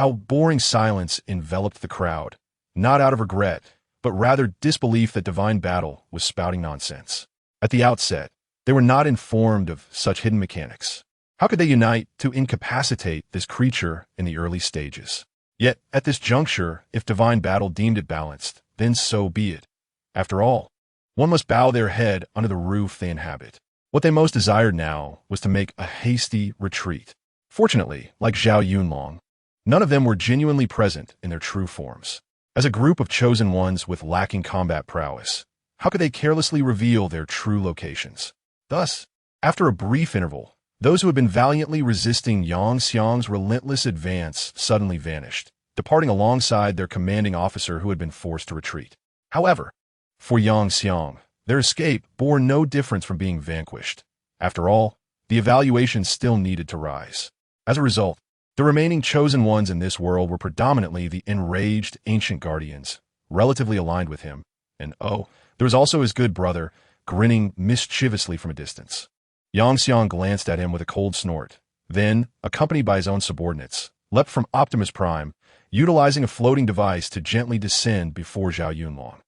How boring silence enveloped the crowd, not out of regret, but rather disbelief that divine battle was spouting nonsense. At the outset, they were not informed of such hidden mechanics. How could they unite to incapacitate this creature in the early stages? Yet, at this juncture, if divine battle deemed it balanced, then so be it. After all, one must bow their head under the roof they inhabit. What they most desired now was to make a hasty retreat. Fortunately, like Zhao Yunlong, none of them were genuinely present in their true forms. As a group of chosen ones with lacking combat prowess, how could they carelessly reveal their true locations? Thus, after a brief interval, those who had been valiantly resisting Yang Xiang's relentless advance suddenly vanished, departing alongside their commanding officer who had been forced to retreat. However, for Yang Xiang, their escape bore no difference from being vanquished. After all, the evaluation still needed to rise. As a result, the remaining chosen ones in this world were predominantly the enraged ancient guardians, relatively aligned with him, and there was also his good brother, grinning mischievously from a distance. Yang Xiang glanced at him with a cold snort, then, accompanied by his own subordinates, leapt from Optimus Prime, utilizing a floating device to gently descend before Zhao Yunlong.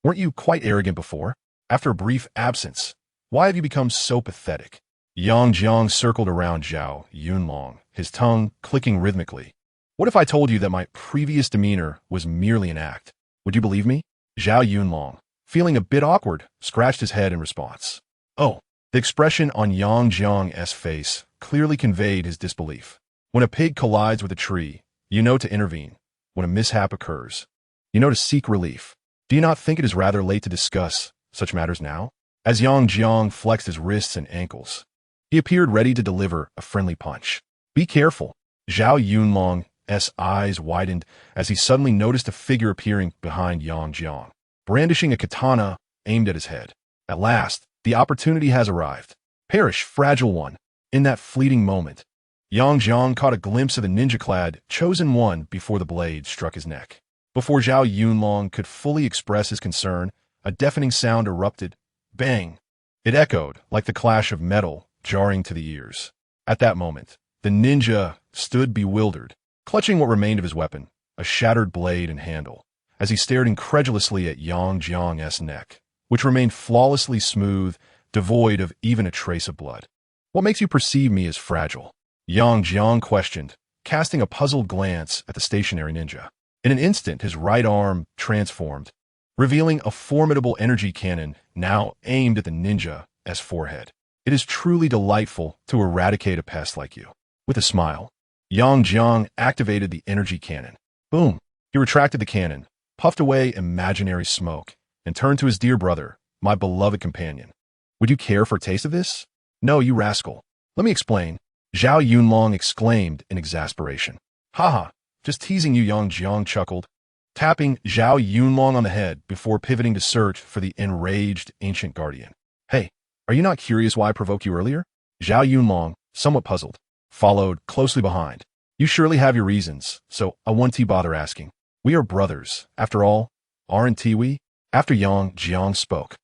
Weren't you quite arrogant before? After a brief absence, why have you become so pathetic? Yang Jiang circled around Zhao Yunlong, his tongue clicking rhythmically. What if I told you that my previous demeanor was merely an act? Would you believe me? Zhao Yunlong, feeling a bit awkward, scratched his head in response. Oh. The expression on Yang Jiang's face clearly conveyed his disbelief. When a pig collides with a tree, you know to intervene. When a mishap occurs, you know to seek relief. Do you not think it is rather late to discuss such matters now? As Yang Jiang flexed his wrists and ankles, he appeared ready to deliver a friendly punch. Be careful. Zhao Yunlong's eyes widened as he suddenly noticed a figure appearing behind Yang Jiang, brandishing a katana aimed at his head. At last, the opportunity has arrived. Perish, fragile one. In that fleeting moment, Yang Jiang caught a glimpse of the ninja-clad chosen one before the blade struck his neck. Before Zhao Yunlong could fully express his concern, a deafening sound erupted. Bang! It echoed like the clash of metal, jarring to the ears. At that moment, the ninja stood bewildered, clutching what remained of his weapon, a shattered blade and handle, as he stared incredulously at Yang Jiang's neck, which remained flawlessly smooth, devoid of even a trace of blood. What makes you perceive me as fragile? Yang Jiang questioned, casting a puzzled glance at the stationary ninja. In an instant, his right arm transformed, revealing a formidable energy cannon now aimed at the ninja's forehead. It is truly delightful to eradicate a pest like you. With a smile, Yang Jiang activated the energy cannon. Boom! He retracted the cannon, puffed away imaginary smoke, and turned to his dear brother, my beloved companion. Would you care for a taste of this? No, you rascal. Let me explain. Zhao Yunlong exclaimed in exasperation. Haha, just teasing you, Yang Jiang chuckled, tapping Zhao Yunlong on the head before pivoting to search for the enraged ancient guardian. Hey, are you not curious why I provoked you earlier? Zhao Yunlong, somewhat puzzled, followed closely behind. You surely have your reasons, so I won't bother asking. We are brothers, after all, aren't we? After Yang Jiang spoke,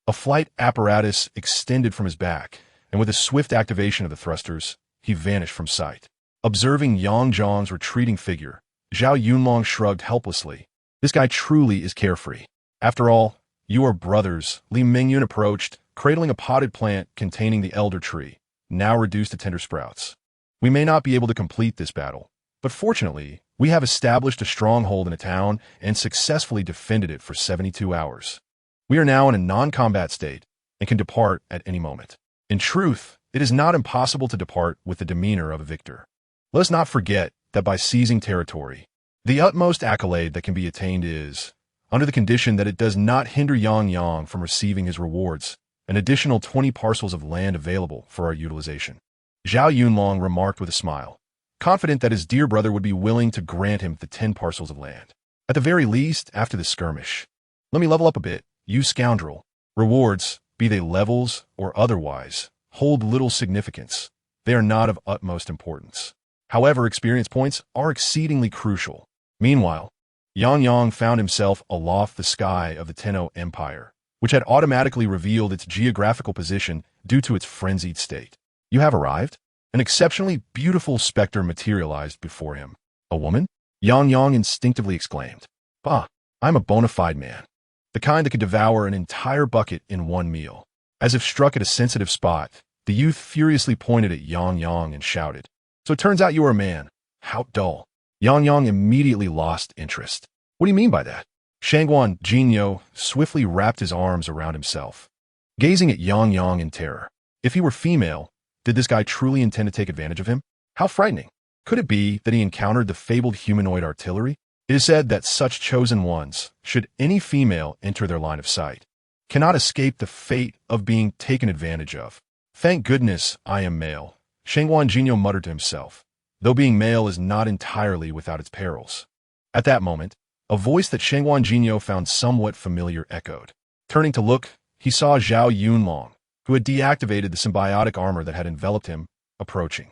a flight apparatus extended from his back, and with a swift activation of the thrusters, he vanished from sight. Observing Yang Jiang's retreating figure, Zhao Yunlong shrugged helplessly. This guy truly is carefree. After all, you are brothers. Li Mingyun approached, cradling a potted plant containing the elder tree, now reduced to tender sprouts. We may not be able to complete this battle, but fortunately, we have established a stronghold in a town and successfully defended it for 72 hours. We are now in a non-combat state and can depart at any moment. In truth, it is not impossible to depart with the demeanor of a victor. Let us not forget that by seizing territory, the utmost accolade that can be attained is, under the condition that it does not hinder Yang from receiving his rewards, an additional 20 parcels of land available for our utilization. Zhao Yunlong remarked with a smile, confident that his dear brother would be willing to grant him the 10 parcels of land. At the very least, after the skirmish. Let me level up a bit, you scoundrel. Rewards, be they levels or otherwise, hold little significance. They are not of utmost importance. However, experience points are exceedingly crucial. Meanwhile, Yang found himself aloft the sky of the Tenno Empire, which had automatically revealed its geographical position due to its frenzied state. You have arrived? An exceptionally beautiful specter materialized before him. A woman? Yang Yang instinctively exclaimed. Bah, I'm a bona fide man. The kind that could devour an entire bucket in one meal. As if struck at a sensitive spot, the youth furiously pointed at Yang Yang and shouted, So it turns out you are a man. How dull. Yang Yang immediately lost interest. What do you mean by that? Shangguan Jinyo swiftly wrapped his arms around himself, gazing at Yang Yang in terror. If he were female, did this guy truly intend to take advantage of him? How frightening. Could it be that he encountered the fabled humanoid artillery? It is said that such chosen ones, should any female enter their line of sight, cannot escape the fate of being taken advantage of. Thank goodness I am male, Shangguan Jinyo muttered to himself, though being male is not entirely without its perils. At that moment, a voice that Shangguan Jinyo found somewhat familiar echoed. Turning to look, he saw Zhao Yunlong, who had deactivated the symbiotic armor that had enveloped him, approaching.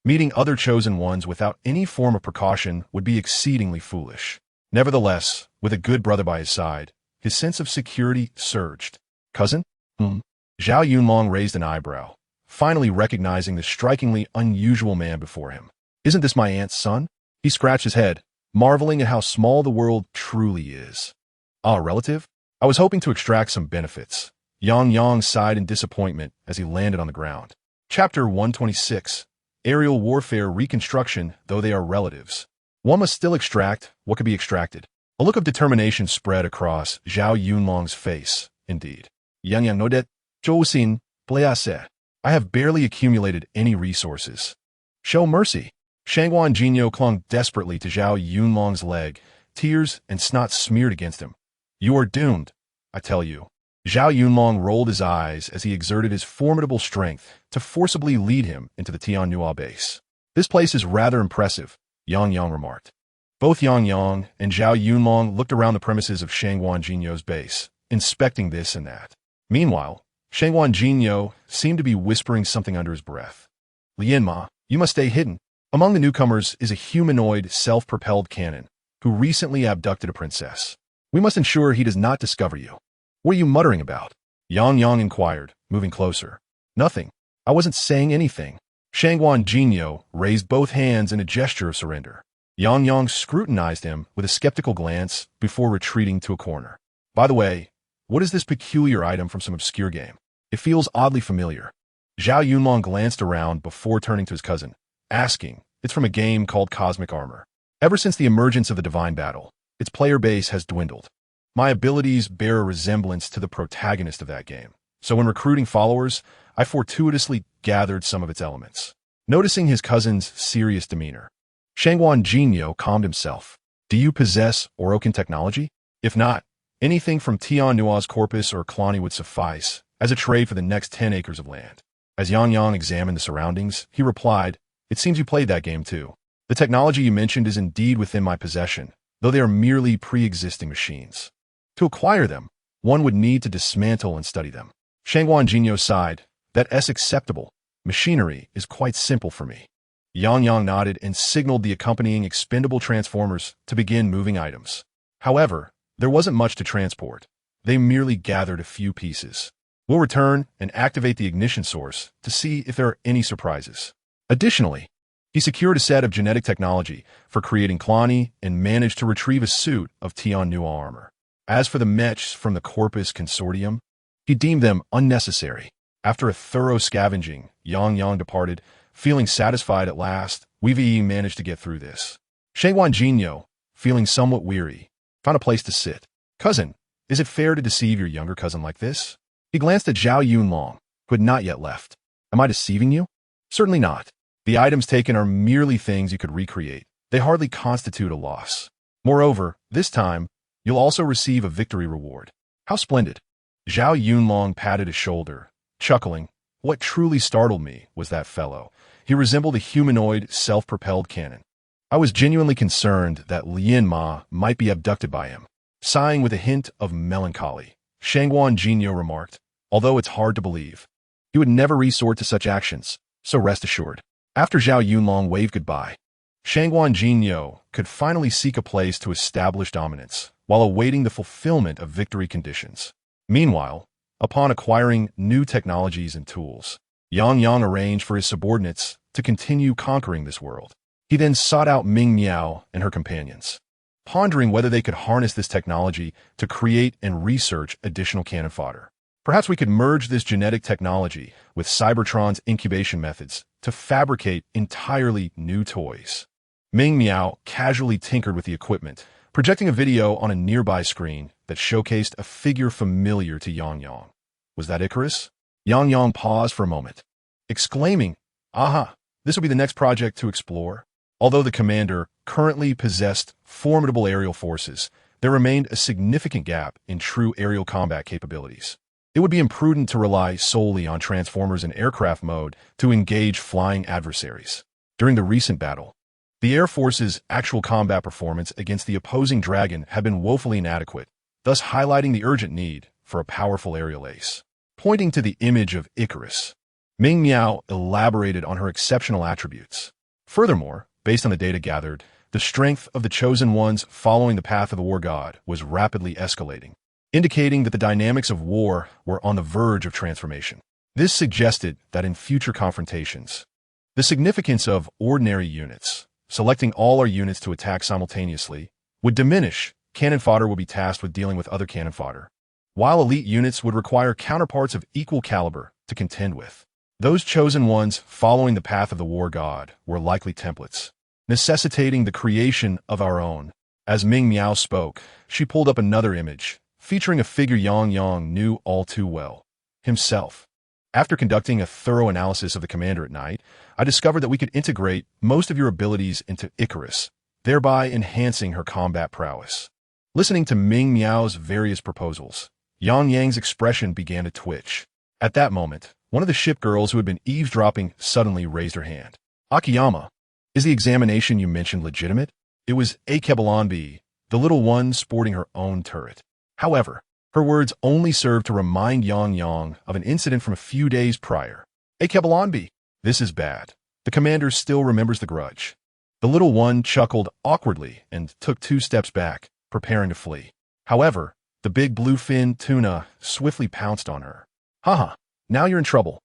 Meeting other chosen ones without any form of precaution would be exceedingly foolish. Nevertheless, with a good brother by his side, his sense of security surged. Cousin? Zhao Yunlong raised an eyebrow, finally recognizing the strikingly unusual man before him. Isn't this my aunt's son? He scratched his head, marveling at how small the world truly is. Ah, relative? I was hoping to extract some benefits. Yang Yang sighed in disappointment as he landed on the ground. Chapter 126. Aerial Warfare Reconstruction, though they are relatives. One must still extract what could be extracted. A look of determination spread across Zhao Yunlong's face, indeed. Yang Yang nodet, Zhou plagiarize. I have barely accumulated any resources. Show mercy. Shangguan Jinyo clung desperately to Zhao Yunlong's leg, tears and snot smeared against him. You are doomed, I tell you. Zhao Yunlong rolled his eyes as he exerted his formidable strength to forcibly lead him into the Tiannua base. This place is rather impressive, Yang Yang remarked. Both Yang Yang and Zhao Yunlong looked around the premises of Shangguan Jinyo's base, inspecting this and that. Meanwhile, Shangguan Jinyo seemed to be whispering something under his breath. Lianma, you must stay hidden. Among the newcomers is a humanoid self-propelled cannon who recently abducted a princess. We must ensure he does not discover you. What are you muttering about? Yang Yang inquired, moving closer. Nothing. I wasn't saying anything. Shangguan Jinyo raised both hands in a gesture of surrender. Yang Yang scrutinized him with a skeptical glance before retreating to a corner. By the way, what is this peculiar item from some obscure game? It feels oddly familiar. Zhao Yunlong glanced around before turning to his cousin, asking, It's from a game called Cosmic Armor. Ever since the emergence of the Divine Battle, its player base has dwindled. My abilities bear a resemblance to the protagonist of that game, so when recruiting followers, I fortuitously gathered some of its elements. Noticing his cousin's serious demeanor, Shangguan Jinyo calmed himself. Do you possess Orokin technology? If not, anything from Tiannua's corpus or Klani would suffice as a trade for the next 10 acres of land. As Yang Yang examined the surroundings, he replied, It seems you played that game too. The technology you mentioned is indeed within my possession, though they are merely pre-existing machines. To acquire them, one would need to dismantle and study them. Shangguan Jinyo sighed. That's acceptable. Machinery is quite simple for me. Yang Yang nodded and signaled the accompanying expendable transformers to begin moving items. However, there wasn't much to transport. They merely gathered a few pieces. We'll return and activate the ignition source to see if there are any surprises. Additionally, he secured a set of genetic technology for creating Klani and managed to retrieve a suit of Tiannua armor. As for the mechs from the Corpus Consortium, he deemed them unnecessary. After a thorough scavenging, Yang Yang departed, feeling satisfied at last. We managed to get through this. Shangguan Jinyo, feeling somewhat weary, found a place to sit. Cousin, is it fair to deceive your younger cousin like this? He glanced at Zhao Yunlong, who had not yet left. Am I deceiving you? Certainly not. The items taken are merely things you could recreate. They hardly constitute a loss. Moreover, this time, you'll also receive a victory reward. How splendid. Zhao Yunlong patted his shoulder, chuckling. What truly startled me was that fellow. He resembled a humanoid, self-propelled cannon. I was genuinely concerned that Lianma might be abducted by him. Sighing with a hint of melancholy, Shangguan Jinyo remarked, although it's hard to believe. He would never resort to such actions, so rest assured. After Zhao Yunlong waved goodbye, Shangguan Jinyo could finally seek a place to establish dominance while awaiting the fulfillment of victory conditions. Meanwhile, upon acquiring new technologies and tools, Yang Yang arranged for his subordinates to continue conquering this world. He then sought out Ming Miao and her companions, pondering whether they could harness this technology to create and research additional cannon fodder. Perhaps we could merge this genetic technology with Cybertron's incubation methods to fabricate entirely new toys. Ming Miao casually tinkered with the equipment, projecting a video on a nearby screen that showcased a figure familiar to Yang Yang. Was that Icarus? Yang Yang paused for a moment, exclaiming, "Aha, this will be the next project to explore." Although the commander currently possessed formidable aerial forces, there remained a significant gap in true aerial combat capabilities. It would be imprudent to rely solely on transformers in aircraft mode to engage flying adversaries. During the recent battle, the Air Force's actual combat performance against the opposing dragon had been woefully inadequate, thus highlighting the urgent need for a powerful aerial ace. Pointing to the image of Icarus, Ming Miao elaborated on her exceptional attributes. Furthermore, based on the data gathered, the strength of the chosen ones following the path of the war god was rapidly escalating, indicating that the dynamics of war were on the verge of transformation. This suggested that in future confrontations, the significance of ordinary units, selecting all our units to attack simultaneously, would diminish. Cannon fodder would be tasked with dealing with other cannon fodder, while elite units would require counterparts of equal caliber to contend with. Those chosen ones following the path of the war god were likely templates, necessitating the creation of our own. As Ming Miao spoke, she pulled up another image, featuring a figure Yang Yang knew all too well, himself. After conducting a thorough analysis of the commander at night, I discovered that we could integrate most of your abilities into Icarus, thereby enhancing her combat prowess. Listening to Ming Miao's various proposals, Yang Yang's expression began to twitch. At that moment, one of the shipgirls who had been eavesdropping suddenly raised her hand. "Akiyama, is the examination you mentioned legitimate?" It was Akebalonbi, the little one sporting her own turret. However, her words only served to remind Yang Yang of an incident from a few days prior. "Akebalonbi, this is bad. The commander still remembers the grudge." The little one chuckled awkwardly and took 2 steps back, preparing to flee. However, the big bluefin tuna swiftly pounced on her. "Haha, now you're in trouble.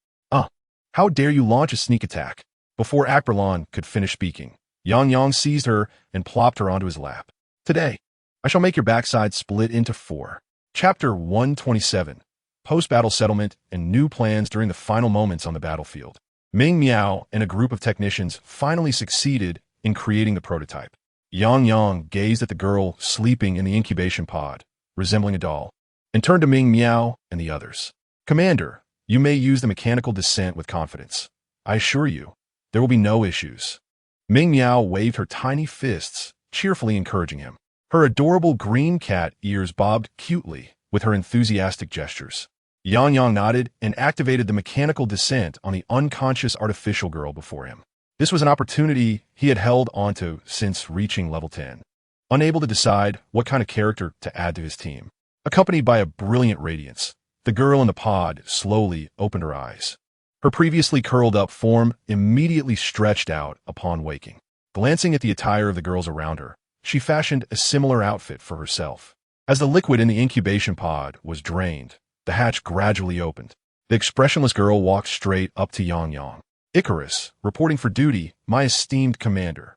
How dare you launch a sneak attack?" Before Akberlon could finish speaking, Yang Yang seized her and plopped her onto his lap. "Today, I shall make your backside split into 4. Chapter 127, Post-Battle Settlement and New Plans During the Final Moments on the Battlefield. Ming Miao and a group of technicians finally succeeded in creating the prototype. Yang Yang gazed at the girl sleeping in the incubation pod, resembling a doll, and turned to Ming Miao and the others. "Commander, you may use the mechanical descent with confidence. I assure you, there will be no issues." Ming Miao waved her tiny fists, cheerfully encouraging him. Her adorable green cat ears bobbed cutely with her enthusiastic gestures. Yang Yang nodded and activated the mechanical descent on the unconscious artificial girl before him. This was an opportunity he had held onto since reaching level 10, unable to decide what kind of character to add to his team. Accompanied by a brilliant radiance, the girl in the pod slowly opened her eyes. Her previously curled-up form immediately stretched out upon waking. Glancing at the attire of the girls around her, she fashioned a similar outfit for herself. As the liquid in the incubation pod was drained, the hatch gradually opened. The expressionless girl walked straight up to Yang Yang. "Icarus, reporting for duty, my esteemed commander."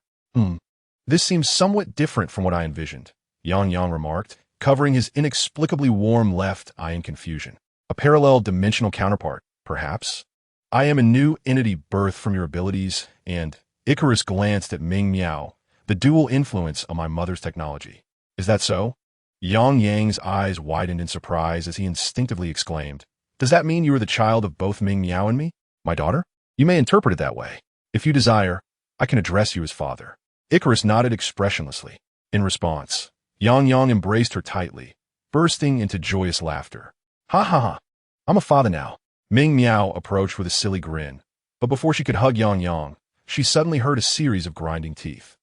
This seems somewhat different from what I envisioned," Yang Yang remarked, covering his inexplicably warm left eye in confusion. "A parallel dimensional counterpart, perhaps? I am a new entity birthed from your abilities, and..." Icarus glanced at Ming Miao, the dual influence on my mother's technology. "Is that so?" Yang Yang's eyes widened in surprise as he instinctively exclaimed, "Does that mean you are the child of both Ming Miao and me? My daughter? You may interpret it that way. If you desire, I can address you as father." Icarus nodded expressionlessly. In response, Yang Yang embraced her tightly, bursting into joyous laughter. "Ha ha ha! I'm a father now." Ming Miao approached with a silly grin, but before she could hug Yang Yang, she suddenly heard a series of grinding teeth.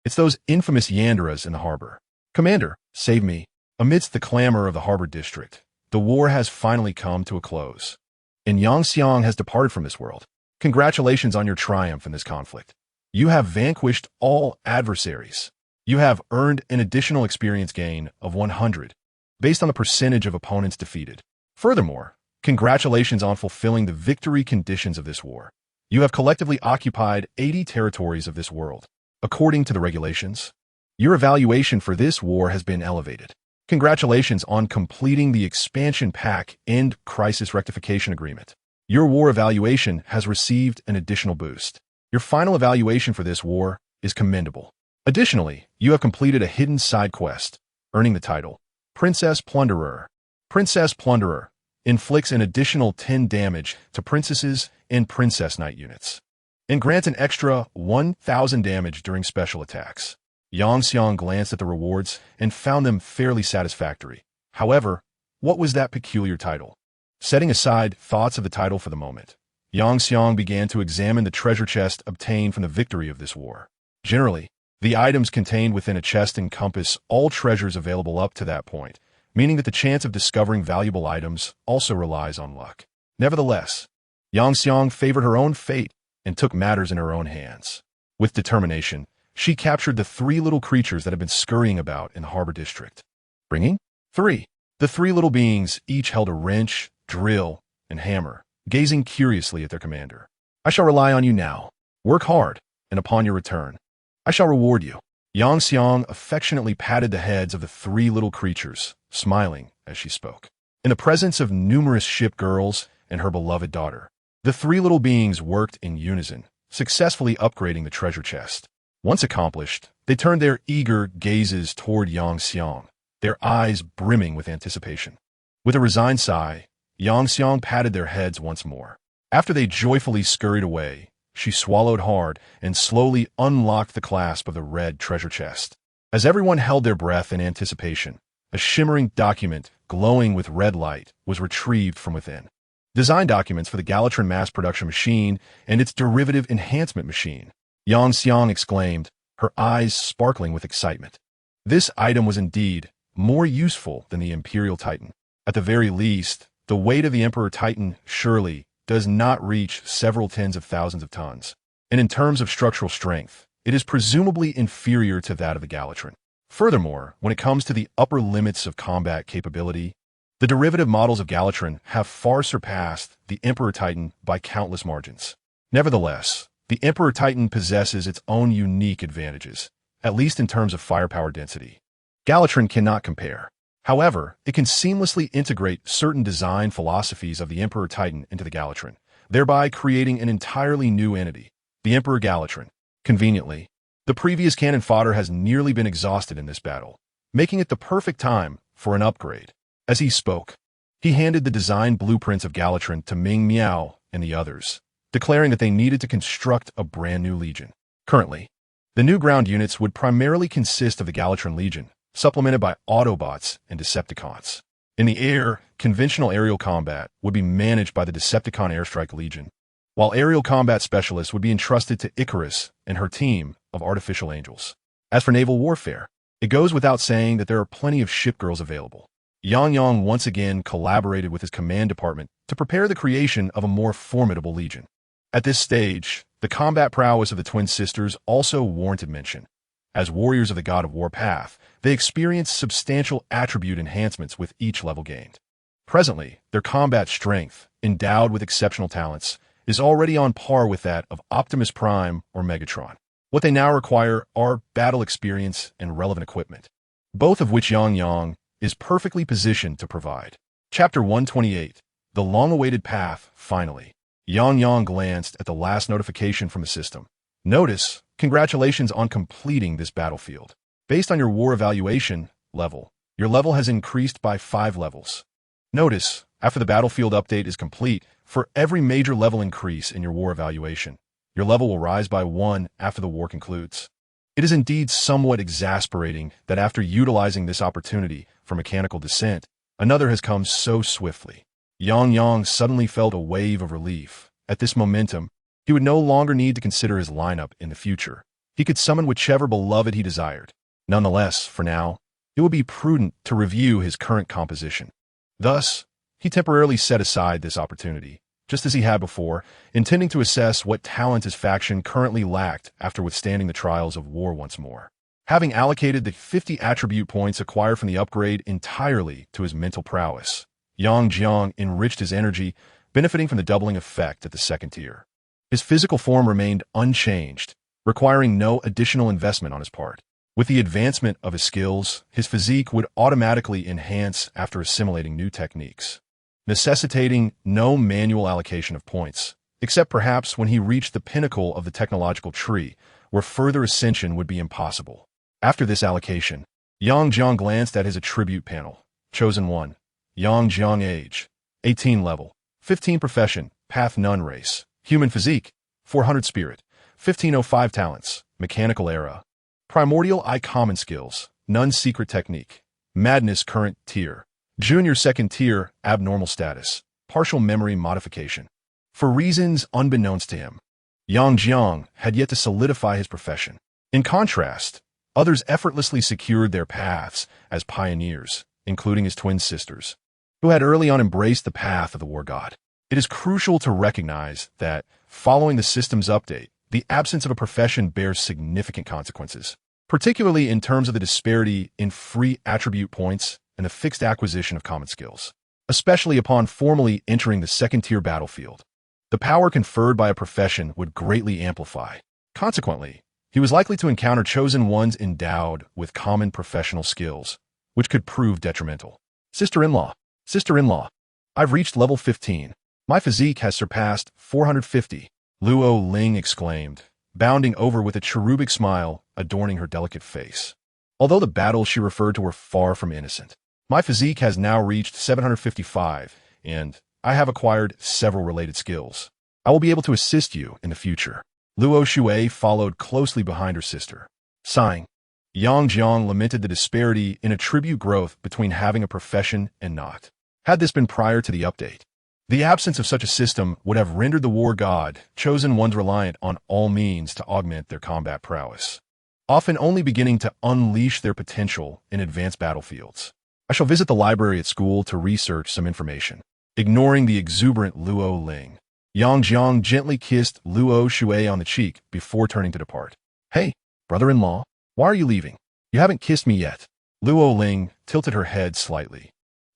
It's those infamous Yanderas in the harbor. "Commander, save me." Amidst the clamor of the harbor district, the war has finally come to a close, and Yang Xiang has departed from this world. Congratulations on your triumph in this conflict. You have vanquished all adversaries. You have earned an additional experience gain of 100, based on the percentage of opponents defeated. Furthermore, congratulations on fulfilling the victory conditions of this war. You have collectively occupied 80 territories of this world. According to the regulations, your evaluation for this war has been elevated. Congratulations on completing the Expansion Pack and Crisis Rectification Agreement. Your war evaluation has received an additional boost. Your final evaluation for this war is commendable. Additionally, you have completed a hidden side quest, earning the title Princess Plunderer. Princess Plunderer inflicts an additional 10 damage to princesses and princess knight units, and grants an extra 1,000 damage during special attacks. Yang Xiang glanced at the rewards and found them fairly satisfactory. However, what was that peculiar title? Setting aside thoughts of the title for the moment, Yang Xiang began to examine the treasure chest obtained from the victory of this war. Generally, the items contained within a chest encompass all treasures available up to that point, meaning that the chance of discovering valuable items also relies on luck. Nevertheless, Yang Xiang favored her own fate and took matters in her own hands. With determination, she captured the 3 little creatures that had been scurrying about in the harbor district. Bringing 3. The 3 little beings each held a wrench, drill, and hammer, gazing curiously at their commander. I shall rely on you now. Work hard, and upon your return, I shall reward you. Yang Xiang affectionately patted the heads of the 3 little creatures, smiling as she spoke. In the presence of numerous shipgirls and her beloved daughter, the 3 little beings worked in unison, successfully upgrading the treasure chest. Once accomplished, they turned their eager gazes toward Yang Xiang, their eyes brimming with anticipation. With a resigned sigh, Yang Xiang patted their heads once more. After they joyfully scurried away, she swallowed hard and slowly unlocked the clasp of the red treasure chest. As everyone held their breath in anticipation, a shimmering document glowing with red light was retrieved from within. Design documents for the Galatron mass production machine and its derivative enhancement machine. Yang Xiang exclaimed, her eyes sparkling with excitement. This item was indeed more useful than the Imperial Titan. At the very least, the weight of the Emperor Titan surely does not reach several tens of thousands of tons, and in terms of structural strength, it is presumably inferior to that of the Galatron. Furthermore, when it comes to the upper limits of combat capability, the derivative models of Galatron have far surpassed the Emperor Titan by countless margins. Nevertheless, the Emperor Titan possesses its own unique advantages, at least in terms of firepower density. Galatron cannot compare. However, it can seamlessly integrate certain design philosophies of the Emperor Titan into the Galatron, thereby creating an entirely new entity, the Emperor Galatron. Conveniently, the previous cannon fodder has nearly been exhausted in this battle, making it the perfect time for an upgrade. As he spoke, he handed the design blueprints of Galatron to Ming Miao and the others, declaring that they needed to construct a brand new legion. Currently, the new ground units would primarily consist of the Galatron Legion, supplemented by Autobots and Decepticons. In the air, conventional aerial combat would be managed by the Decepticon Airstrike Legion, while aerial combat specialists would be entrusted to Icarus and her team of artificial angels. As for naval warfare, it goes without saying that there are plenty of shipgirls available. Yang Yang once again collaborated with his command department to prepare the creation of a more formidable legion. At this stage, the combat prowess of the twin sisters also warranted mention. As warriors of the God of War path, they experienced substantial attribute enhancements with each level gained. Presently, their combat strength, endowed with exceptional talents, is already on par with that of Optimus Prime or Megatron. What they now require are battle experience and relevant equipment, both of which Yang Yang is perfectly positioned to provide. Chapter 128, The Long-Awaited Path, finally. Yang Yang glanced at the last notification from the system. Notice, congratulations on completing this battlefield. Based on your war evaluation level, your level has increased by 5 levels. Notice, after the battlefield update is complete, for every major level increase in your war evaluation, your level will rise by 1 after the war concludes. It is indeed somewhat exasperating that after utilizing this opportunity for mechanical descent, another has come so swiftly. Yang Yang suddenly felt a wave of relief. At this momentum, he would no longer need to consider his lineup in the future. He could summon whichever beloved he desired. Nonetheless, for now, it would be prudent to review his current composition. Thus, he temporarily set aside this opportunity, just as he had before, intending to assess what talent his faction currently lacked after withstanding the trials of war once more. Having allocated the 50 attribute points acquired from the upgrade entirely to his mental prowess, Yang Jiang enriched his energy, benefiting from the doubling effect at the second tier. His physical form remained unchanged, requiring no additional investment on his part. With the advancement of his skills, his physique would automatically enhance after assimilating new techniques, necessitating no manual allocation of points, except perhaps when he reached the pinnacle of the technological tree, where further ascension would be impossible. After this allocation, Yang Jiang glanced at his attribute panel. Chosen 1. Yang Jiang age. 18 level. 15 profession. Path none race. Human physique. 400 spirit. 1505 talents. Mechanical era. Primordial I common skills. None secret technique. Madness current tier. Junior second tier abnormal status. Partial memory modification. For reasons unbeknownst to him, Yang Jiang had yet to solidify his profession. In contrast, others effortlessly secured their paths as pioneers, including his twin sisters, who had early on embraced the path of the war god. It is crucial to recognize that, following the system's update, the absence of a profession bears significant consequences, particularly in terms of the disparity in free attribute points and the fixed acquisition of common skills, especially upon formally entering the second-tier battlefield. The power conferred by a profession would greatly amplify. Consequently, he was likely to encounter chosen ones endowed with common professional skills, which could prove detrimental. Sister-in-law. Sister-in-law. I've reached level 15. My physique has surpassed 450. Luo Ling exclaimed, bounding over with a cherubic smile adorning her delicate face. Although the battles she referred to were far from innocent, my physique has now reached 755, and I have acquired several related skills. I will be able to assist you in the future. Luo Shui followed closely behind her sister. Sighing, Yang Jiang lamented the disparity in attribute growth between having a profession and not. Had this been prior to the update, the absence of such a system would have rendered the war god chosen ones reliant on all means to augment their combat prowess, often only beginning to unleash their potential in advanced battlefields. I shall visit the library at school to research some information. Ignoring the exuberant Luo Ling, Yang Jiang gently kissed Luo Shui on the cheek before turning to depart. Hey, brother-in-law, why are you leaving? You haven't kissed me yet. Luo Ling tilted her head slightly,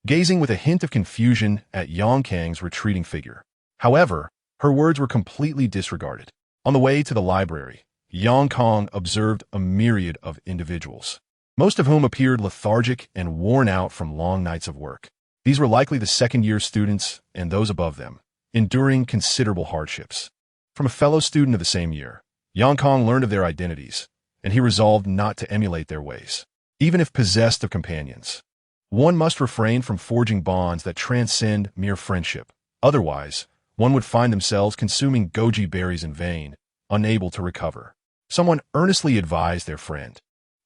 gazing with a hint of confusion at Yang Kang's retreating figure. However, her words were completely disregarded. On the way to the library, Yang Kang observed a myriad of individuals, most of whom appeared lethargic and worn out from long nights of work. These were likely the second-year students and those above them, enduring considerable hardships. From a fellow student of the same year, Yang Kang learned of their identities, and he resolved not to emulate their ways. Even if possessed of companions, one must refrain from forging bonds that transcend mere friendship. Otherwise, one would find themselves consuming goji berries in vain, unable to recover. Someone earnestly advised their friend,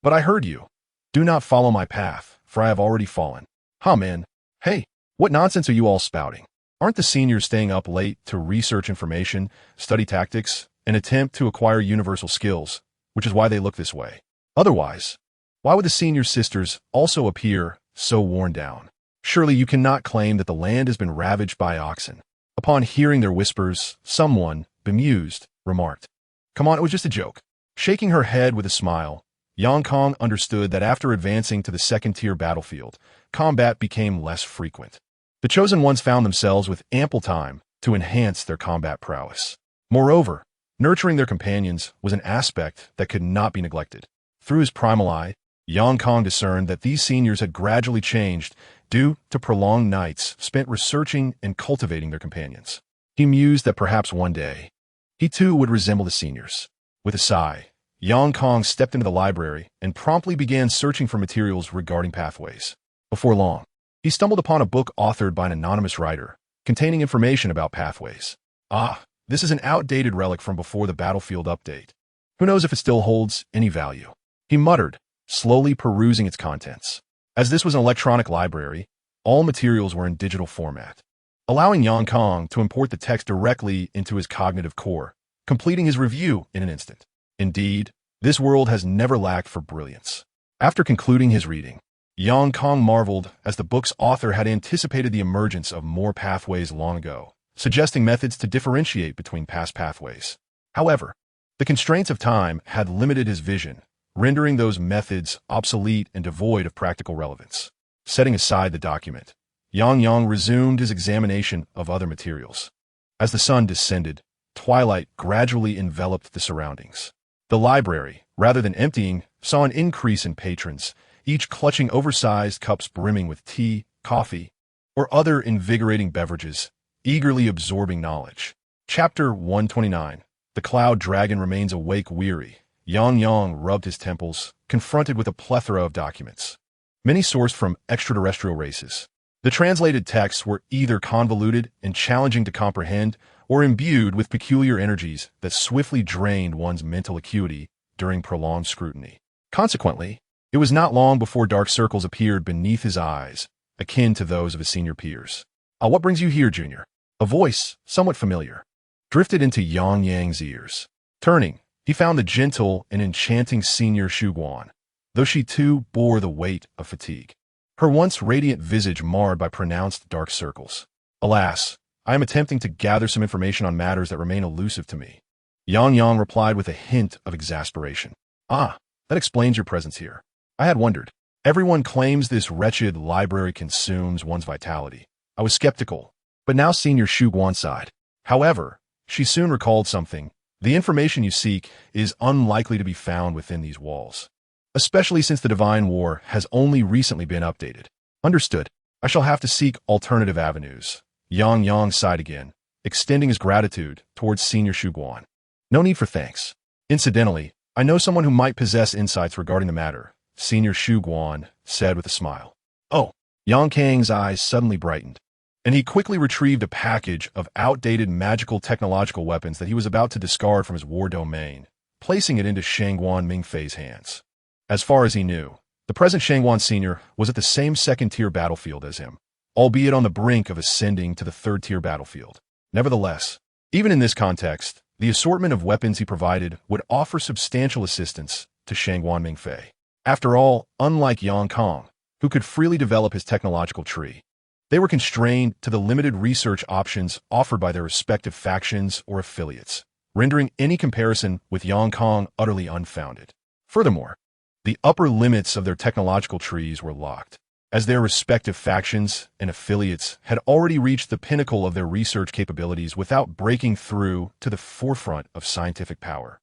"But I heard you. Do not follow my path, for I have already fallen." Huh, man. Hey, what nonsense are you all spouting? Aren't the seniors staying up late to research information, study tactics, and attempt to acquire universal skills, which is why they look this way? Otherwise, why would the senior sisters also appear so worn down? Surely you cannot claim that the land has been ravaged by oxen. Upon hearing their whispers, someone, bemused, remarked, "Come on, it was just a joke." Shaking her head with a smile, Yang Kang understood that after advancing to the second-tier battlefield, combat became less frequent. The chosen ones found themselves with ample time to enhance their combat prowess. Moreover, nurturing their companions was an aspect that could not be neglected. Through his primal eye, Yang Kang discerned that these seniors had gradually changed due to prolonged nights spent researching and cultivating their companions. He mused that perhaps one day, he too would resemble the seniors. With a sigh, Yang Kang stepped into the library and promptly began searching for materials regarding pathways. Before long, he stumbled upon a book authored by an anonymous writer, containing information about pathways. Ah, this is an outdated relic from before the battlefield update. Who knows if it still holds any value? He muttered, slowly perusing its contents. As this was an electronic library, all materials were in digital format, allowing Yang Kang to import the text directly into his cognitive core, completing his review in an instant. Indeed, this world has never lacked for brilliance. After concluding his reading, Yang Kang marveled as the book's author had anticipated the emergence of more pathways long ago, suggesting methods to differentiate between past pathways. However, the constraints of time had limited his vision, rendering those methods obsolete and devoid of practical relevance. Setting aside the document, Yang resumed his examination of other materials. As the sun descended, twilight gradually enveloped the surroundings. The library, rather than emptying, saw an increase in patrons, each clutching oversized cups brimming with tea, coffee, or other invigorating beverages, eagerly absorbing knowledge. Chapter 129. The Cloud Dragon Remains Awake Weary. Yang rubbed his temples, confronted with a plethora of documents, many sourced from extraterrestrial races. The translated texts were either convoluted and challenging to comprehend, or imbued with peculiar energies that swiftly drained one's mental acuity during prolonged scrutiny. Consequently, it was not long before dark circles appeared beneath his eyes, akin to those of his senior peers. What brings you here, Junior?" A voice, somewhat familiar, drifted into Yang's ears. Turning, he found the gentle and enchanting senior Guang, though she too bore the weight of fatigue, her once radiant visage marred by pronounced dark circles. "Alas, I am attempting to gather some information on matters that remain elusive to me," Yang replied with a hint of exasperation. "Ah, that explains your presence here. I had wondered. Everyone claims this wretched library consumes one's vitality. I was skeptical, but now senior Guang sighed. However, she soon recalled something. The information you seek is unlikely to be found within these walls, especially since the Divine War has only recently been updated." "Understood. I shall have to seek alternative avenues." Yang sighed again, extending his gratitude towards senior Guang. "No need for thanks. Incidentally, I know someone who might possess insights regarding the matter," senior Guang said with a smile. "Oh." Yang Kang's eyes suddenly brightened, and he quickly retrieved a package of outdated magical technological weapons that he was about to discard from his war domain, placing it into Shangguan Mingfei's hands. As far as he knew, the present Shangguan Sr. was at the same second-tier battlefield as him, albeit on the brink of ascending to the third-tier battlefield. Nevertheless, even in this context, the assortment of weapons he provided would offer substantial assistance to Shangguan Mingfei. After all, unlike Yang Kong, who could freely develop his technological tree, they were constrained to the limited research options offered by their respective factions or affiliates, rendering any comparison with Yang Kong utterly unfounded. Furthermore, the upper limits of their technological trees were locked, as their respective factions and affiliates had already reached the pinnacle of their research capabilities without breaking through to the forefront of scientific power.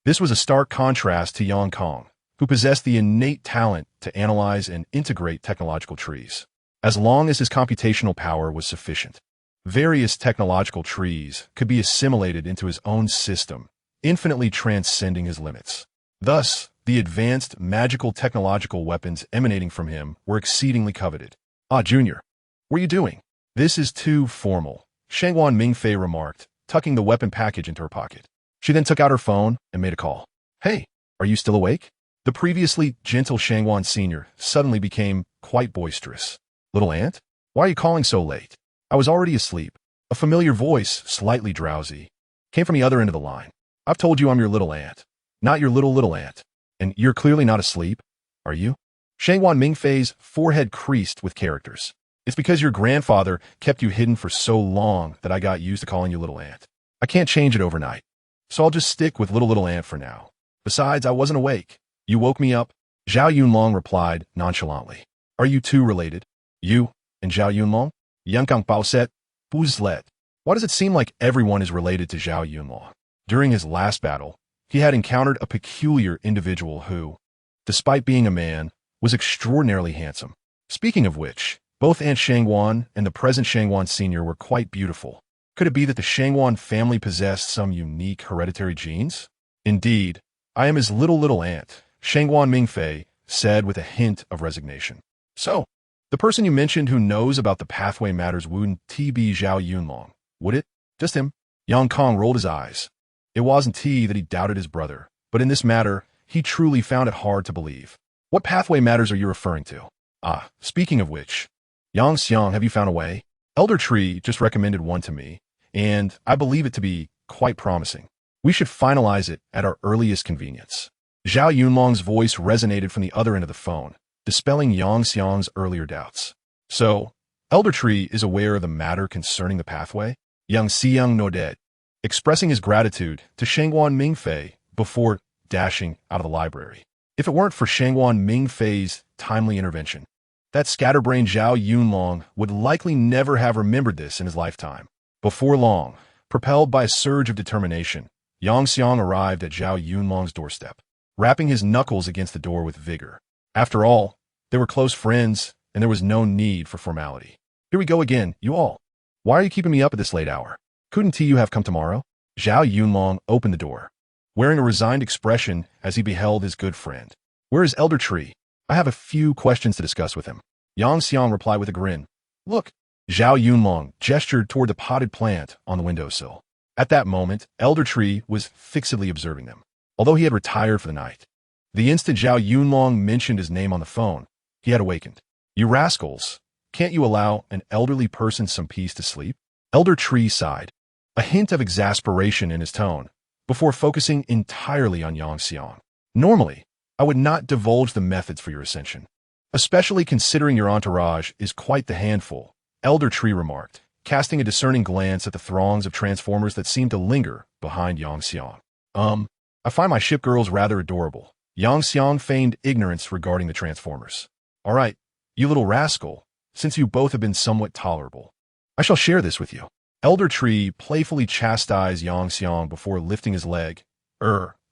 This was a stark contrast to Yang Kong, who possessed the innate talent to analyze and integrate technological trees. As long as his computational power was sufficient, various technological trees could be assimilated into his own system, infinitely transcending his limits. Thus, the advanced magical technological weapons emanating from him were exceedingly coveted. "Ah, Junior, what are you doing?" "This is too formal," Shangguan Mingfei remarked, tucking the weapon package into her pocket. She then took out her phone and made a call. "Hey, are you still awake?" The previously gentle Shangguan Sr. suddenly became quite boisterous. "Little aunt? Why are you calling so late?" "I was already asleep." A familiar voice, slightly drowsy, came from the other end of the line. "I've told you I'm your little aunt, not your little aunt. And you're clearly not asleep, are you?" Shangguan Mingfei's forehead creased with characters. "It's because your grandfather kept you hidden for so long that I got used to calling you little aunt. I can't change it overnight, so I'll just stick with little aunt for now. Besides, I wasn't awake. You woke me up." Zhao Yunlong replied nonchalantly. "Are you two related? You and Zhao Yunlong?" Yankang Bao said. "Buzlet. Why does it seem like everyone is related to Zhao Yunlong?" During his last battle, he had encountered a peculiar individual who, despite being a man, was extraordinarily handsome. Speaking of which, both Aunt Shangguan and the present Shangguan Sr. were quite beautiful. Could it be that the Shangguan family possessed some unique hereditary genes? "Indeed, I am his little aunt," Shangguan Mingfei said with a hint of resignation. "So, the person you mentioned who knows about the pathway matters wouldn't be Zhao Yunlong, would it?" "Just him." Yang Kong rolled his eyes. It wasn't that he doubted his brother, but in this matter, he truly found it hard to believe. "What pathway matters are you referring to?" "Ah, speaking of which, Yang Xiang, have you found a way? Elder Tree just recommended one to me, and I believe it to be quite promising. We should finalize it at our earliest convenience." Zhao Yunlong's voice resonated from the other end of the phone, dispelling Yang Xiang's earlier doubts. "So, Elder Tree is aware of the matter concerning the pathway?" Yang Xiang nodded, expressing his gratitude to Shangguan Mingfei before dashing out of the library. If it weren't for Shangguan Mingfei's timely intervention, that scatterbrained Zhao Yunlong would likely never have remembered this in his lifetime. Before long, Propelled by a surge of determination, Yang Xiang arrived at Zhao Yunlong's doorstep, rapping his knuckles against the door with vigor. After all, they were close friends, and there was no need for formality. Here we go again, you all. Why are you keeping me up at this late hour? Couldn't you have come tomorrow? Zhao Yunlong opened the door, wearing a resigned expression as he beheld his good friend. Where is Elder Tree? I have a few questions to discuss with him. Yang Xiang replied with a grin. Look. Zhao Yunlong gestured toward the potted plant on the windowsill. At that moment, Elder Tree was fixedly observing them, although he had retired for the night. The instant Zhao Yunlong mentioned his name on the phone, he had awakened. You rascals, can't you allow an elderly person some peace to sleep? Elder Tree sighed, a hint of exasperation in his tone, before focusing entirely on Yang Xiang. Normally, I would not divulge the methods for your ascension, especially considering your entourage is quite the handful, Elder Tree remarked, casting a discerning glance at the throngs of transformers that seemed to linger behind Yang Xiang. I find my shipgirls rather adorable. Yang Xiang feigned ignorance regarding the transformers. All right, you little rascal, since you both have been somewhat tolerable, I shall share this with you. Elder Tree playfully chastised Yang Xiang before lifting his leg,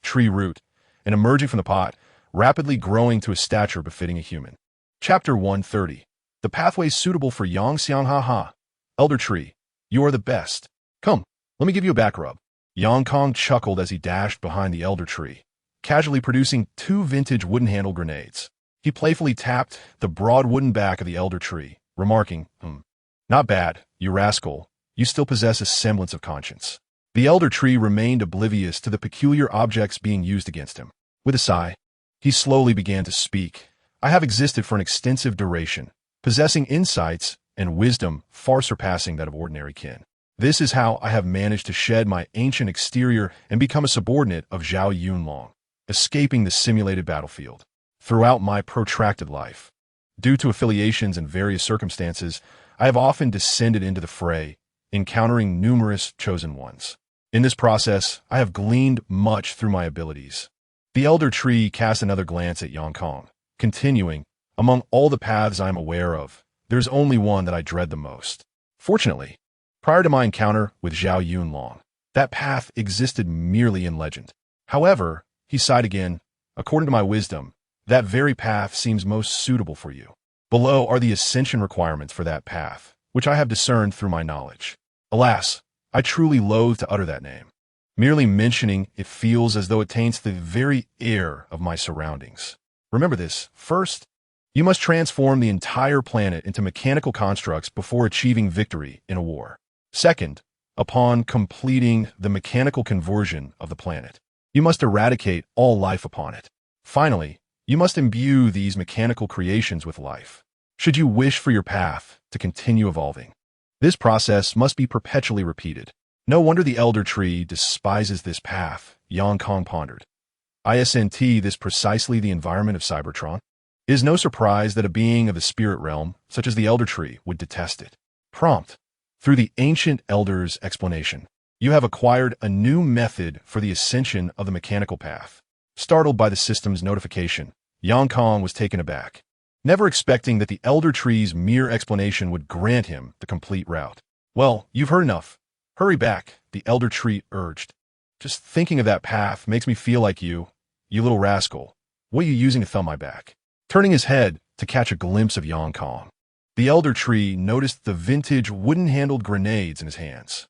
tree root, and emerging from the pot, rapidly growing to a stature befitting a human. Chapter 130. The pathways suitable for Yang Xiang. Ha. Elder Tree, you are the best. Come, let me give you a back rub. Yang Kong chuckled as he dashed behind the Elder Tree, casually producing 2 vintage wooden-handled grenades. He playfully tapped the broad wooden back of the Elder Tree, remarking, Not bad, you rascal. You still possess a semblance of conscience. The Elder Tree remained oblivious to the peculiar objects being used against him. With a sigh, he slowly began to speak. I have existed for an extensive duration, possessing insights and wisdom far surpassing that of ordinary kin. This is how I have managed to shed my ancient exterior and become a subordinate of Zhao Yunlong, escaping the simulated battlefield. Throughout my protracted life, due to affiliations and various circumstances, I have often descended into the fray, encountering numerous chosen ones. In this process, I have gleaned much through my abilities. The Elder Tree cast another glance at Yang Kong, continuing, among all the paths I am aware of, there's only one that I dread the most. Fortunately, prior to my encounter with Zhao Yunlong, that path existed merely in legend. However, he sighed again, according to my wisdom, that very path seems most suitable for you. Below are the ascension requirements for that path, which I have discerned through my knowledge. Alas, I truly loathe to utter that name. Merely mentioning it feels as though it taints the very air of my surroundings. Remember this. First, you must transform the entire planet into mechanical constructs before achieving victory in a war. Second, upon completing the mechanical conversion of the planet, you must eradicate all life upon it. Finally, you must imbue these mechanical creations with life, should you wish for your path to continue evolving. This process must be perpetually repeated. No wonder the Elder Tree despises this path, Yang Kong pondered. Isn't this precisely the environment of Cybertron? It is no surprise that a being of the spirit realm, such as the Elder Tree, would detest it. Prompt. Through the ancient Elder's explanation, you have acquired a new method for the ascension of the mechanical path. Startled by the system's notification, Yang Kong was taken aback, never expecting that the Elder Tree's mere explanation would grant him the complete route. Well, you've heard enough. Hurry back, the Elder Tree urged. Just thinking of that path makes me feel like you little rascal. What are you using to thumb my back? Turning his head to catch a glimpse of Yang Kong, the Elder Tree noticed the vintage wooden-handled grenades in his hands.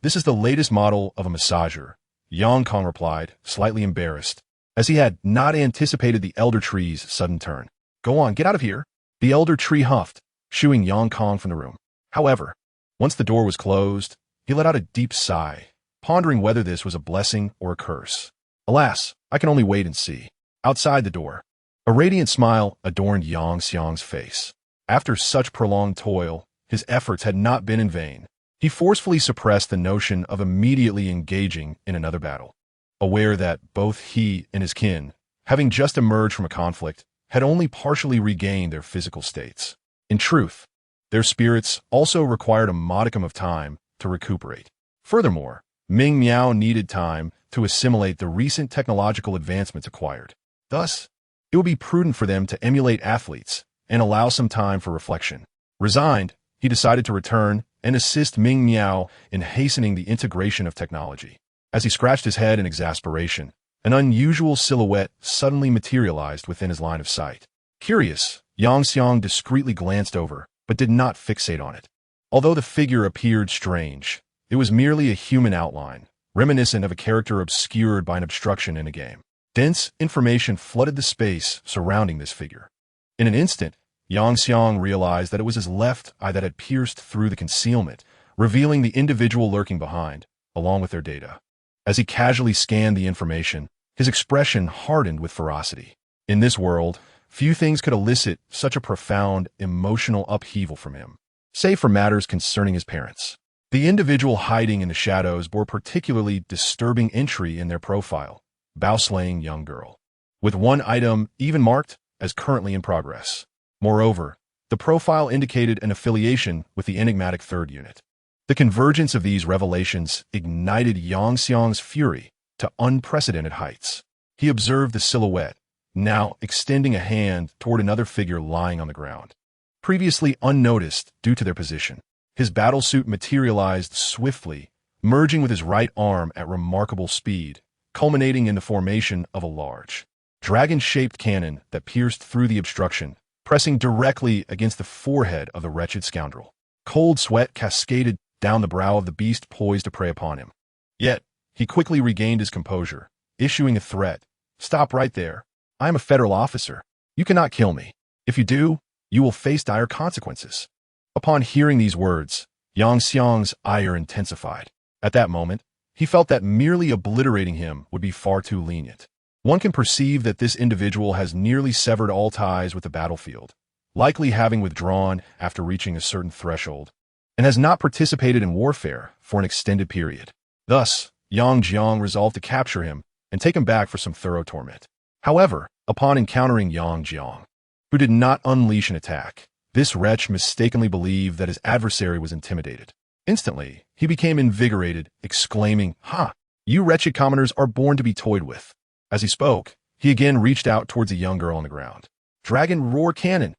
This is the latest model of a massager, Yang Kong replied, slightly embarrassed, as he had not anticipated the Elder Tree's sudden turn. Go on, get out of here. The Elder Tree huffed, shooing Yang Kong from the room. However, once the door was closed, he let out a deep sigh, pondering whether this was a blessing or a curse. Alas, I can only wait and see. Outside the door, a radiant smile adorned Yang Xiang's face. After such prolonged toil, his efforts had not been in vain. He forcefully suppressed the notion of immediately engaging in another battle, aware that both he and his kin, having just emerged from a conflict, had only partially regained their physical states. In truth, their spirits also required a modicum of time to recuperate. Furthermore, Ming Miao needed time to assimilate the recent technological advancements acquired. Thus, it would be prudent for them to emulate athletes and allow some time for reflection. Resigned, he decided to return and assist Ming Miao in hastening the integration of technology. As he scratched his head in exasperation, an unusual silhouette suddenly materialized within his line of sight. Curious, Yang Xiang discreetly glanced over, but did not fixate on it. Although the figure appeared strange, it was merely a human outline, reminiscent of a character obscured by an obstruction in a game. Dense information flooded the space surrounding this figure. In an instant, Yang Xiang realized that it was his left eye that had pierced through the concealment, revealing the individual lurking behind, along with their data. As he casually scanned the information, his expression hardened with ferocity. In this world, few things could elicit such a profound, emotional upheaval from him, save for matters concerning his parents. The individual hiding in the shadows bore particularly disturbing entry in their profile, Bao-slaying young girl, with one item even marked as currently in progress. Moreover, the profile indicated an affiliation with the enigmatic third unit. The convergence of these revelations ignited Yang Xiang's fury to unprecedented heights. He observed the silhouette, now extending a hand toward another figure lying on the ground. Previously unnoticed due to their position, his battlesuit materialized swiftly, merging with his right arm at remarkable speed, culminating in the formation of a large, dragon-shaped cannon that pierced through the obstruction, pressing directly against the forehead of the wretched scoundrel. Cold sweat cascaded down the brow of the beast poised to prey upon him. Yet, he quickly regained his composure, issuing a threat. "Stop right there. I am a federal officer. You cannot kill me. If you do, you will face dire consequences." Upon hearing these words, Yang Xiang's ire intensified. At that moment, he felt that merely obliterating him would be far too lenient. One can perceive that this individual has nearly severed all ties with the battlefield, likely having withdrawn after reaching a certain threshold, and has not participated in warfare for an extended period. Thus, Yang Jiang resolved to capture him and take him back for some thorough torment. However, upon encountering Yang Jiang, who did not unleash an attack, this wretch mistakenly believed that his adversary was intimidated. Instantly, he became invigorated, exclaiming, "Ha! You wretched commoners are born to be toyed with." As he spoke, he again reached out towards a young girl on the ground. "Dragon roar cannon!"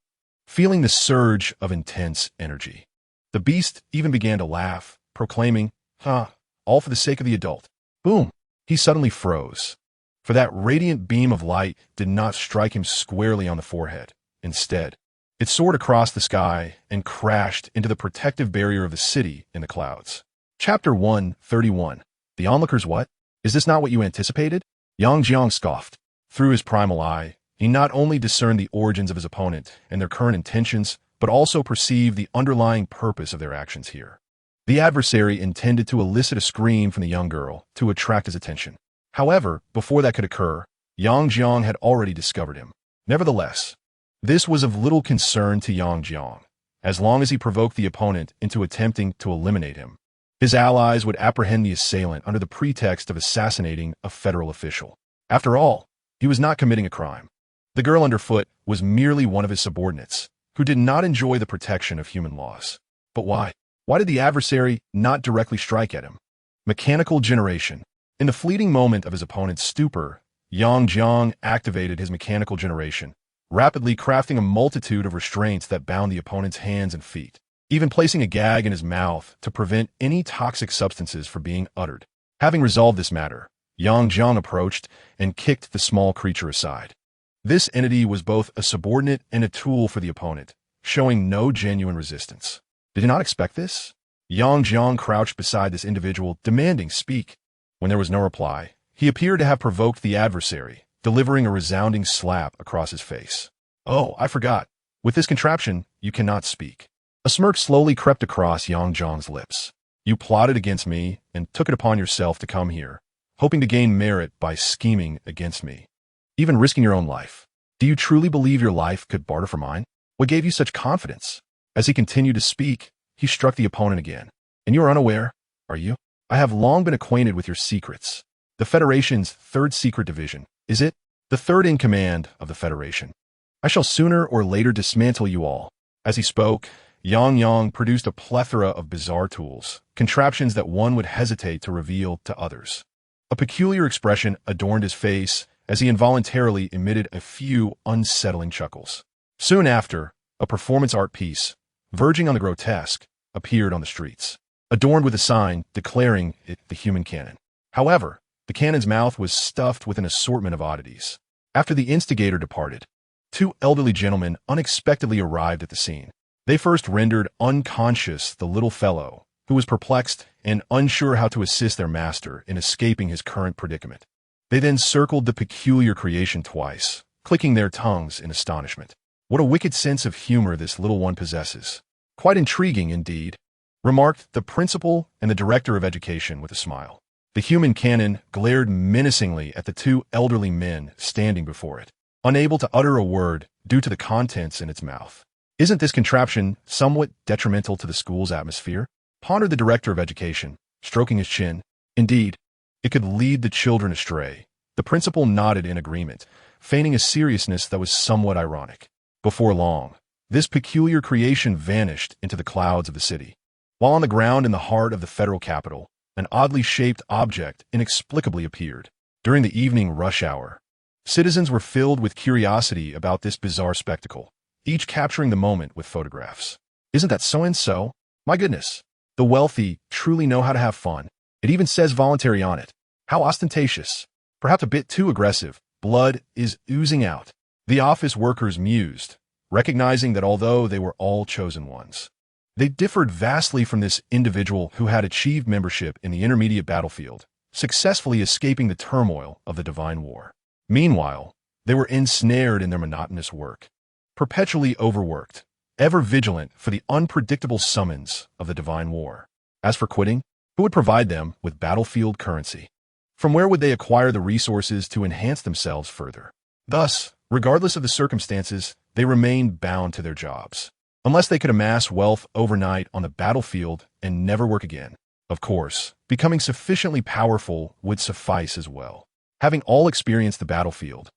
Feeling the surge of intense energy, the beast even began to laugh, proclaiming, "Ha! All for the sake of the adult." Boom! He suddenly froze, for that radiant beam of light did not strike him squarely on the forehead. Instead, it soared across the sky and crashed into the protective barrier of the city in the clouds. Chapter 131. The onlookers what? Is this not what you anticipated? Yang Jiang scoffed. Through his primal eye, he not only discerned the origins of his opponent and their current intentions, but also perceived the underlying purpose of their actions here. The adversary intended to elicit a scream from the young girl to attract his attention. However, before that could occur, Yang Jiang had already discovered him. Nevertheless, this was of little concern to Yang Jiang, as long as he provoked the opponent into attempting to eliminate him. His allies would apprehend the assailant under the pretext of assassinating a federal official. After all, he was not committing a crime. The girl underfoot was merely one of his subordinates, who did not enjoy the protection of human laws. But why? Why did the adversary not directly strike at him? Mechanical generation. In the fleeting moment of his opponent's stupor, Yang Jiang activated his mechanical generation, rapidly crafting a multitude of restraints that bound the opponent's hands and feet, even placing a gag in his mouth to prevent any toxic substances from being uttered. Having resolved this matter, Yang Jiang approached and kicked the small creature aside. This entity was both a subordinate and a tool for the opponent, showing no genuine resistance. Did you not expect this? Yang Jiang crouched beside this individual, demanding, "Speak." When there was no reply, he appeared to have provoked the adversary, delivering a resounding slap across his face. "Oh, I forgot. With this contraption, you cannot speak." A smirk slowly crept across Yang Jiang's lips. "You plotted against me and took it upon yourself to come here, hoping to gain merit by scheming against me, even risking your own life. Do you truly believe your life could barter for mine? What gave you such confidence?" As he continued to speak, he struck the opponent again. "And you are unaware, are you? I have long been acquainted with your secrets. The Federation's third secret division, is it? The third in command of the Federation. I shall sooner or later dismantle you all." As he spoke, Yang produced a plethora of bizarre tools, contraptions that one would hesitate to reveal to others. A peculiar expression adorned his face as he involuntarily emitted a few unsettling chuckles. Soon after, a performance art piece, verging on the grotesque, appeared on the streets, adorned with a sign declaring it the human cannon. However, the cannon's mouth was stuffed with an assortment of oddities. After the instigator departed, two elderly gentlemen unexpectedly arrived at the scene. They first rendered unconscious the little fellow, who was perplexed and unsure how to assist their master in escaping his current predicament. They then circled the peculiar creation twice, clicking their tongues in astonishment. What a wicked sense of humor this little one possesses. Quite intriguing indeed, remarked the principal and the director of education with a smile. The human cannon glared menacingly at the two elderly men standing before it, unable to utter a word due to the contents in its mouth. Isn't this contraption somewhat detrimental to the school's atmosphere? Pondered the director of education, stroking his chin. Indeed, it could lead the children astray. The principal nodded in agreement, feigning a seriousness that was somewhat ironic. Before long, this peculiar creation vanished into the clouds of the city. While on the ground in the heart of the federal capital, an oddly shaped object inexplicably appeared. During the evening rush hour, citizens were filled with curiosity about this bizarre spectacle, each capturing the moment with photographs. Isn't that so-and-so? My goodness, the wealthy truly know how to have fun. It even says voluntary on it. How ostentatious. Perhaps a bit too aggressive. Blood is oozing out. The office workers mused, recognizing that although they were all chosen ones, they differed vastly from this individual who had achieved membership in the intermediate battlefield, successfully escaping the turmoil of the divine war. Meanwhile, they were ensnared in their monotonous work, perpetually overworked, ever vigilant for the unpredictable summons of the divine war. As for quitting, who would provide them with battlefield currency? From where would they acquire the resources to enhance themselves further? Thus, regardless of the circumstances, they remained bound to their jobs, unless they could amass wealth overnight on the battlefield and never work again. Of course, becoming sufficiently powerful would suffice as well. Having all experienced the battlefield,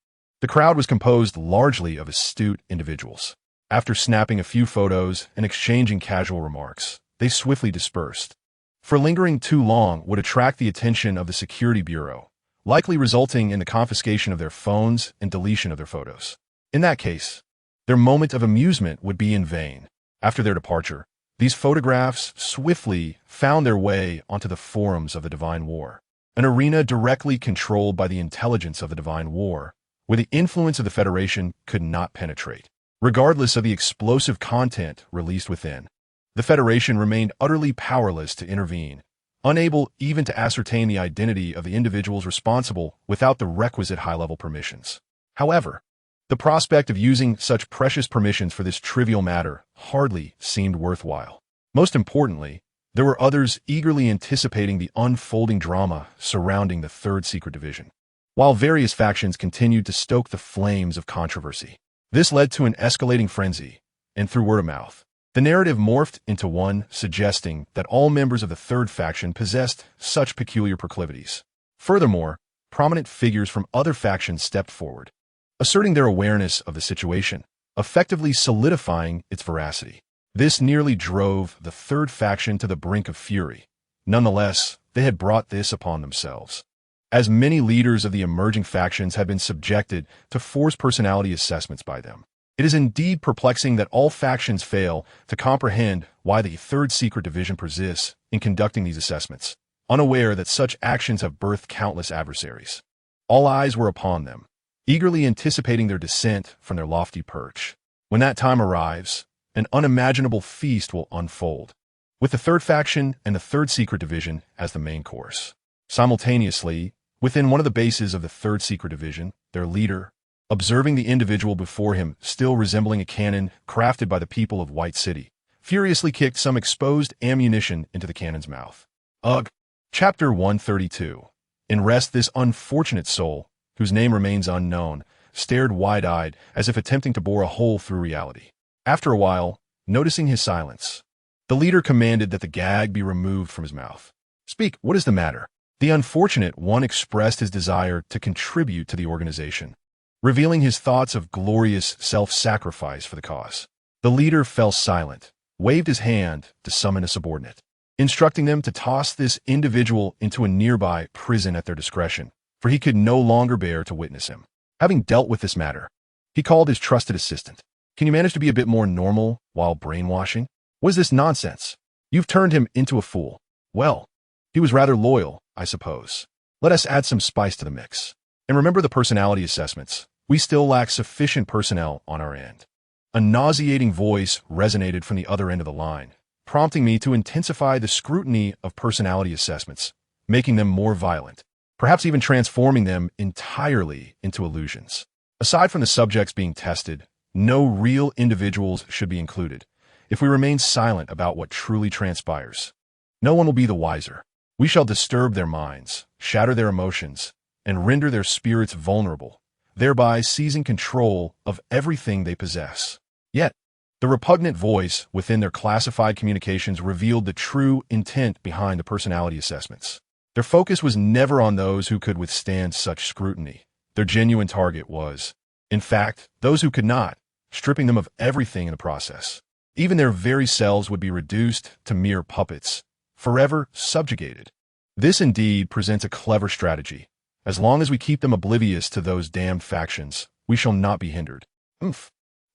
the crowd was composed largely of astute individuals. After snapping a few photos and exchanging casual remarks, they swiftly dispersed. For lingering too long would attract the attention of the security bureau, likely resulting in the confiscation of their phones and deletion of their photos. In that case, their moment of amusement would be in vain. After their departure, these photographs swiftly found their way onto the forums of the Divine War, an arena directly controlled by the intelligence of the Divine War, where the influence of the Federation could not penetrate. Regardless of the explosive content released within, the Federation remained utterly powerless to intervene, unable even to ascertain the identity of the individuals responsible without the requisite high-level permissions. However, the prospect of using such precious permissions for this trivial matter hardly seemed worthwhile. Most importantly, there were others eagerly anticipating the unfolding drama surrounding the Third Secret Division. While various factions continued to stoke the flames of controversy, this led to an escalating frenzy, and through word of mouth, the narrative morphed into one suggesting that all members of the third faction possessed such peculiar proclivities. Furthermore, prominent figures from other factions stepped forward, asserting their awareness of the situation, effectively solidifying its veracity. This nearly drove the third faction to the brink of fury. Nonetheless, they had brought this upon themselves, as many leaders of the emerging factions had been subjected to forced personality assessments by them. It is indeed perplexing that all factions fail to comprehend why the Third Secret Division persists in conducting these assessments, unaware that such actions have birthed countless adversaries. All eyes were upon them, eagerly anticipating their descent from their lofty perch. When that time arrives, an unimaginable feast will unfold, with the third faction and the Third Secret Division as the main course. Simultaneously, within one of the bases of the Third Secret Division, their leader, observing the individual before him still resembling a cannon crafted by the people of White City, furiously kicked some exposed ammunition into the cannon's mouth. Ugh! Chapter 132. In rest this unfortunate soul, whose name remains unknown, stared wide-eyed as if attempting to bore a hole through reality. After a while, noticing his silence, the leader commanded that the gag be removed from his mouth. Speak, what is the matter? The unfortunate one expressed his desire to contribute to the organization, revealing his thoughts of glorious self-sacrifice for the cause. The leader fell silent, waved his hand to summon a subordinate, instructing them to toss this individual into a nearby prison at their discretion, for he could no longer bear to witness him. Having dealt with this matter, he called his trusted assistant. Can you manage to be a bit more normal while brainwashing? What is this nonsense? You've turned him into a fool. Well, he was rather loyal, I suppose. Let us add some spice to the mix. And remember the personality assessments. We still lack sufficient personnel on our end. A nauseating voice resonated from the other end of the line, prompting me to intensify the scrutiny of personality assessments, making them more violent, perhaps even transforming them entirely into illusions. Aside from the subjects being tested, no real individuals should be included. If we remain silent about what truly transpires, no one will be the wiser. We shall disturb their minds, shatter their emotions, and render their spirits vulnerable, thereby seizing control of everything they possess. Yet, the repugnant voice within their classified communications revealed the true intent behind the personality assessments. Their focus was never on those who could withstand such scrutiny. Their genuine target was, in fact, those who could not, stripping them of everything in the process. Even their very selves would be reduced to mere puppets, forever subjugated. This indeed presents a clever strategy. As long as we keep them oblivious to those damned factions, we shall not be hindered.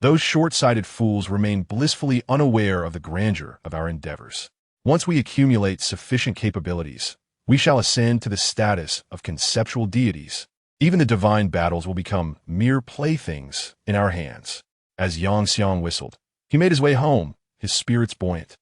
Those short-sighted fools remain blissfully unaware of the grandeur of our endeavors. Once we accumulate sufficient capabilities, we shall ascend to the status of conceptual deities. Even the divine battles will become mere playthings in our hands. As Yang Xiang whistled, he made his way home, his spirits buoyant.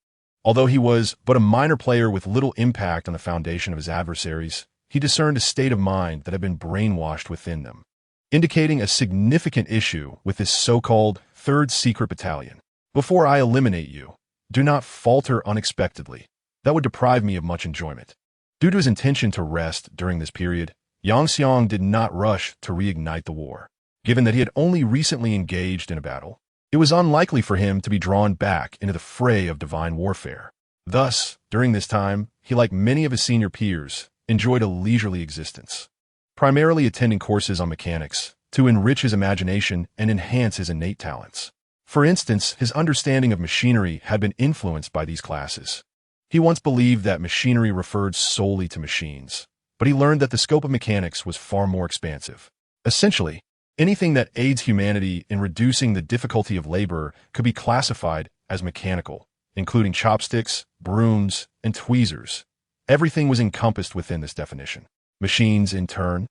Although he was but a minor player with little impact on the foundation of his adversaries, he discerned a state of mind that had been brainwashed within them, indicating a significant issue with this so-called Third Secret Battalion. Before I eliminate you, do not falter unexpectedly. That would deprive me of much enjoyment. Due to his intention to rest during this period, Yang Xiang did not rush to reignite the war. Given that he had only recently engaged in a battle, it was unlikely for him to be drawn back into the fray of divine warfare. Thus, during this time, he, like many of his senior peers, enjoyed a leisurely existence, primarily attending courses on mechanics to enrich his imagination and enhance his innate talents. For instance, his understanding of machinery had been influenced by these classes. He once believed that machinery referred solely to machines, but he learned that the scope of mechanics was far more expansive. Essentially, anything that aids humanity in reducing the difficulty of labor could be classified as mechanical, including chopsticks, brooms, and tweezers. Everything was encompassed within this definition. Machines, in turn,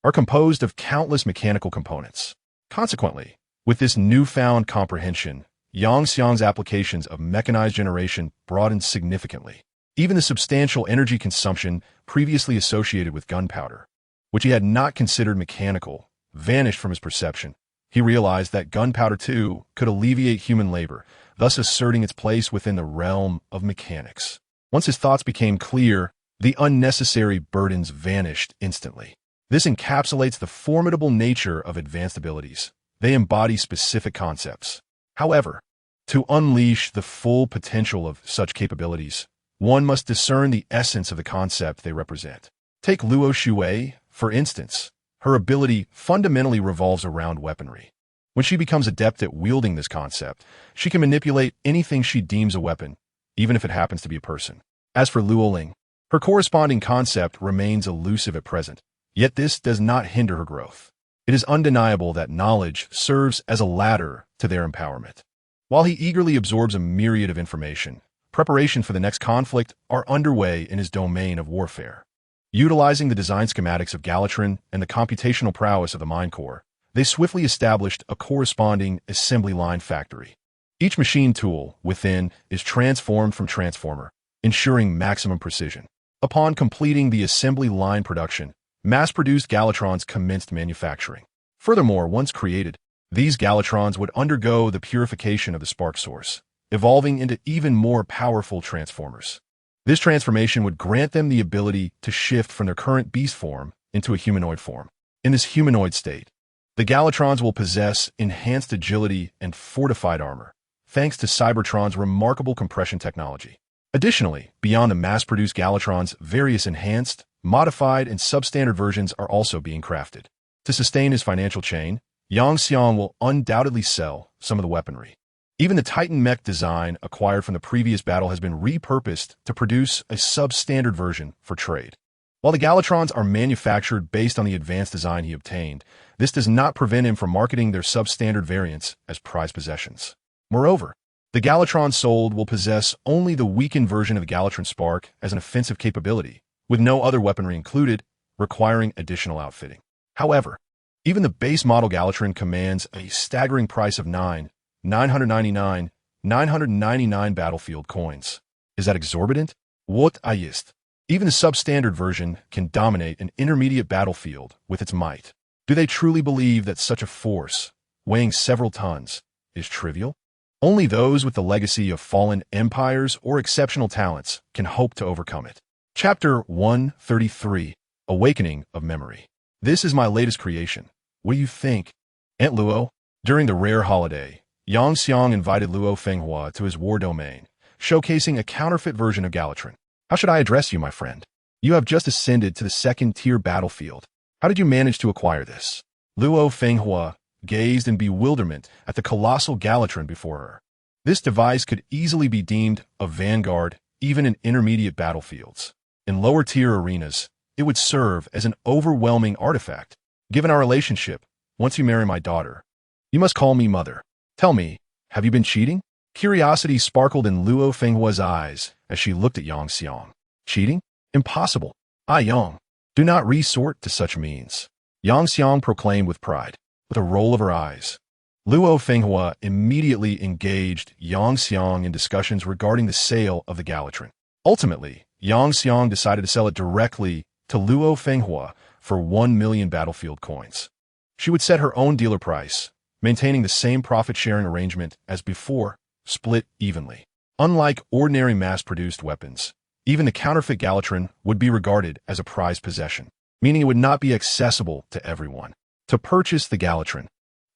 are composed of countless mechanical components. Consequently, with this newfound comprehension, Yang Xiang's applications of mechanized generation broadened significantly. Even the substantial energy consumption previously associated with gunpowder, which he had not considered mechanical, vanished from his perception. He realized that gunpowder, too, could alleviate human labor, thus asserting its place within the realm of mechanics. Once his thoughts became clear, the unnecessary burdens vanished instantly. This encapsulates the formidable nature of advanced abilities. They embody specific concepts. However, to unleash the full potential of such capabilities, one must discern the essence of the concept they represent. Take Luo Shuei, for instance. Her ability fundamentally revolves around weaponry. When she becomes adept at wielding this concept, she can manipulate anything she deems a weapon, even if it happens to be a person. As for Luoling, her corresponding concept remains elusive at present, yet this does not hinder her growth. It is undeniable that knowledge serves as a ladder to their empowerment. While he eagerly absorbs a myriad of information, preparation for the next conflict are underway in his domain of warfare. Utilizing the design schematics of Galatron and the computational prowess of the Mine Core, they swiftly established a corresponding assembly line factory. Each machine tool within is transformed from transformer, ensuring maximum precision. Upon completing the assembly line production, mass-produced Galatrons commenced manufacturing. Furthermore, once created, these Galatrons would undergo the purification of the spark source, evolving into even more powerful transformers. This transformation would grant them the ability to shift from their current beast form into a humanoid form. In this humanoid state, the Galatrons will possess enhanced agility and fortified armor, thanks to Cybertron's remarkable compression technology. Additionally, beyond the mass-produced Galatrons, various enhanced, modified, and substandard versions are also being crafted. To sustain his financial chain, Yang Xiang will undoubtedly sell some of the weaponry. Even the Titan mech design acquired from the previous battle has been repurposed to produce a substandard version for trade. While the Galatrons are manufactured based on the advanced design he obtained, this does not prevent him from marketing their substandard variants as prized possessions. Moreover, The Galatron sold will possess only the weakened version of the Galatron Spark as an offensive capability, with no other weaponry included, requiring additional outfitting. However, even the base model Galatron commands a staggering price of 999 battlefield coins. Is that exorbitant? What ist? Even the substandard version can dominate an intermediate battlefield with its might. Do they truly believe that such a force, weighing several tons, is trivial? Only those with the legacy of fallen empires or exceptional talents can hope to overcome it. Chapter 133, Awakening of Memory. This is my latest creation. What do you think? Aunt Luo? During the rare holiday, Yang Xiang invited Luo Fenghua to his war domain, showcasing a counterfeit version of Galatron. How should I address you, my friend? You have just ascended to the second-tier battlefield. How did you manage to acquire this? Luo Fenghua gazed in bewilderment at the colossal Galatron before her. This device could easily be deemed a vanguard, even in intermediate battlefields. In lower-tier arenas, it would serve as an overwhelming artifact. Given our relationship, once you marry my daughter, you must call me mother. Tell me, have you been cheating? Curiosity sparkled in Luo Fenghua's eyes as she looked at Yang Xiang. Cheating? Impossible. I, Yang, do not resort to such means, Yang Xiang proclaimed with pride, with a roll of her eyes. Luo Fenghua immediately engaged Yang Xiang in discussions regarding the sale of the Galatron. Ultimately, Yang Xiang decided to sell it directly to Luo Fenghua for 1 million battlefield coins. She would set her own dealer price, maintaining the same profit-sharing arrangement as before, split evenly. Unlike ordinary mass-produced weapons, even the counterfeit Galatron would be regarded as a prized possession, meaning it would not be accessible to everyone. To purchase the Galatron,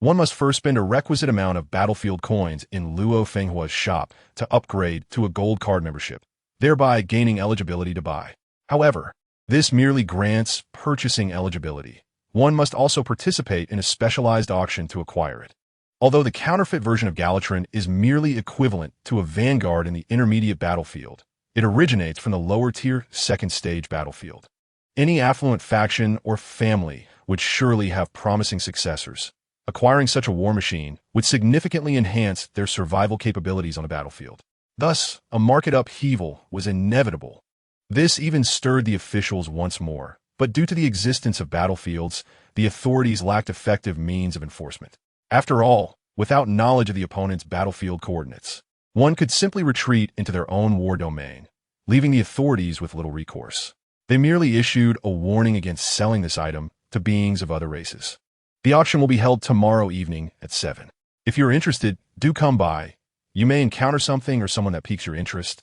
one must first spend a requisite amount of battlefield coins in Luo Fenghua's shop to upgrade to a gold card membership, thereby gaining eligibility to buy. However, this merely grants purchasing eligibility. One must also participate in a specialized auction to acquire it. Although the counterfeit version of Galatron is merely equivalent to a vanguard in the intermediate battlefield, it originates from the lower-tier second-stage battlefield. Any affluent faction or family would surely have promising successors. Acquiring such a war machine would significantly enhance their survival capabilities on the battlefield. Thus, a market upheaval was inevitable. This even stirred the officials once more, but due to the existence of battlefields, the authorities lacked effective means of enforcement. After all, without knowledge of the opponent's battlefield coordinates, one could simply retreat into their own war domain, leaving the authorities with little recourse. They merely issued a warning against selling this item to beings of other races. The auction will be held tomorrow evening at 7. If you're interested, do come by. You may encounter something or someone that piques your interest.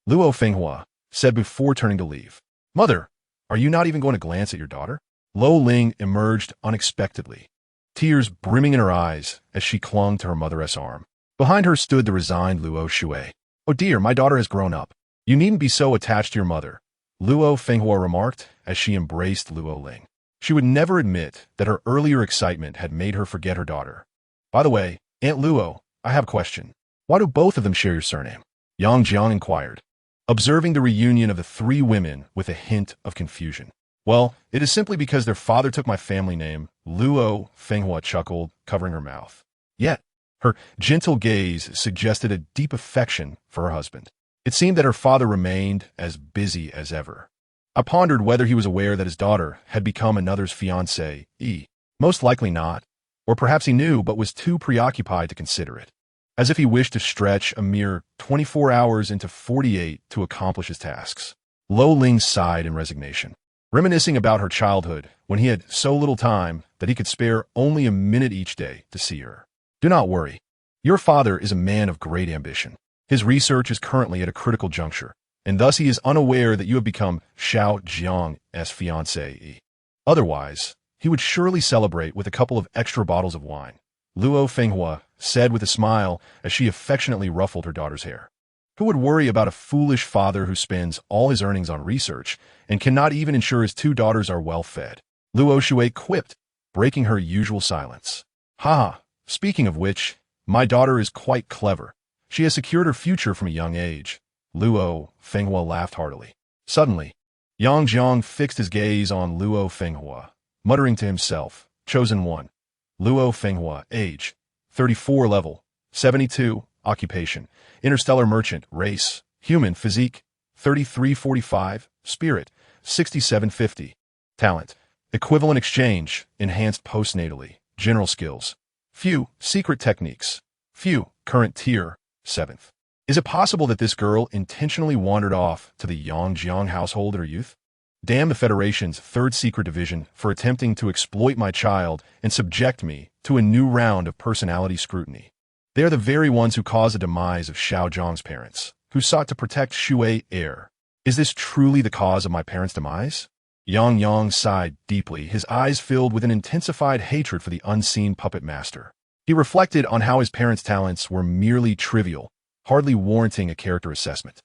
Luo Fenghua said before turning to leave. Mother, are you not even going to glance at your daughter? Lo Ling emerged unexpectedly, tears brimming in her eyes as she clung to her mother's arm. Behind her stood the resigned Luo Shui. Oh dear, my daughter has grown up. You needn't be so attached to your mother, Luo Fenghua remarked as she embraced Luo Ling. She would never admit that her earlier excitement had made her forget her daughter. By the way, Aunt Luo, I have a question. Why do both of them share your surname? Yang Jiang inquired, observing the reunion of the three women with a hint of confusion. Well, it is simply because their father took my family name, Luo Fenghua chuckled, covering her mouth. Yet, her gentle gaze suggested a deep affection for her husband. It seemed that her father remained as busy as ever. I pondered whether he was aware that his daughter had become another's fiancée. Most likely not, or perhaps he knew but was too preoccupied to consider it, as if he wished to stretch a mere 24 hours into 48 to accomplish his tasks. Lo Ling sighed in resignation, reminiscing about her childhood when he had so little time that he could spare only a minute each day to see her. Do not worry. Your father is a man of great ambition. His research is currently at a critical juncture, and thus he is unaware that you have become Xiao Jiang's fiancée. Otherwise, he would surely celebrate with a couple of extra bottles of wine, Luo Fenghua said with a smile as she affectionately ruffled her daughter's hair. Who would worry about a foolish father who spends all his earnings on research and cannot even ensure his two daughters are well fed? Luo Shui quipped, breaking her usual silence. Ha! Speaking of which, my daughter is quite clever. She has secured her future from a young age. Luo Fenghua laughed heartily. Suddenly, Yang Jiang fixed his gaze on Luo Fenghua, muttering to himself, Chosen one. Luo Fenghua, age, 34 level, 72, occupation, interstellar merchant, race, human, physique, 3345, spirit, 6750, talent, equivalent exchange, enhanced postnatally, general skills, few, secret techniques, few, current tier, 7th. Is it possible that this girl intentionally wandered off to the Yangjiang household in her youth? Damn the Federation's 3rd Secret Division for attempting to exploit my child and subject me to a new round of personality scrutiny. They are the very ones who caused the demise of Xiao Zhang's parents, who sought to protect Shui heir. Is this truly the cause of my parents' demise? Yang Yang sighed deeply, his eyes filled with an intensified hatred for the unseen puppet master. He reflected on how his parents' talents were merely trivial, hardly warranting a character assessment.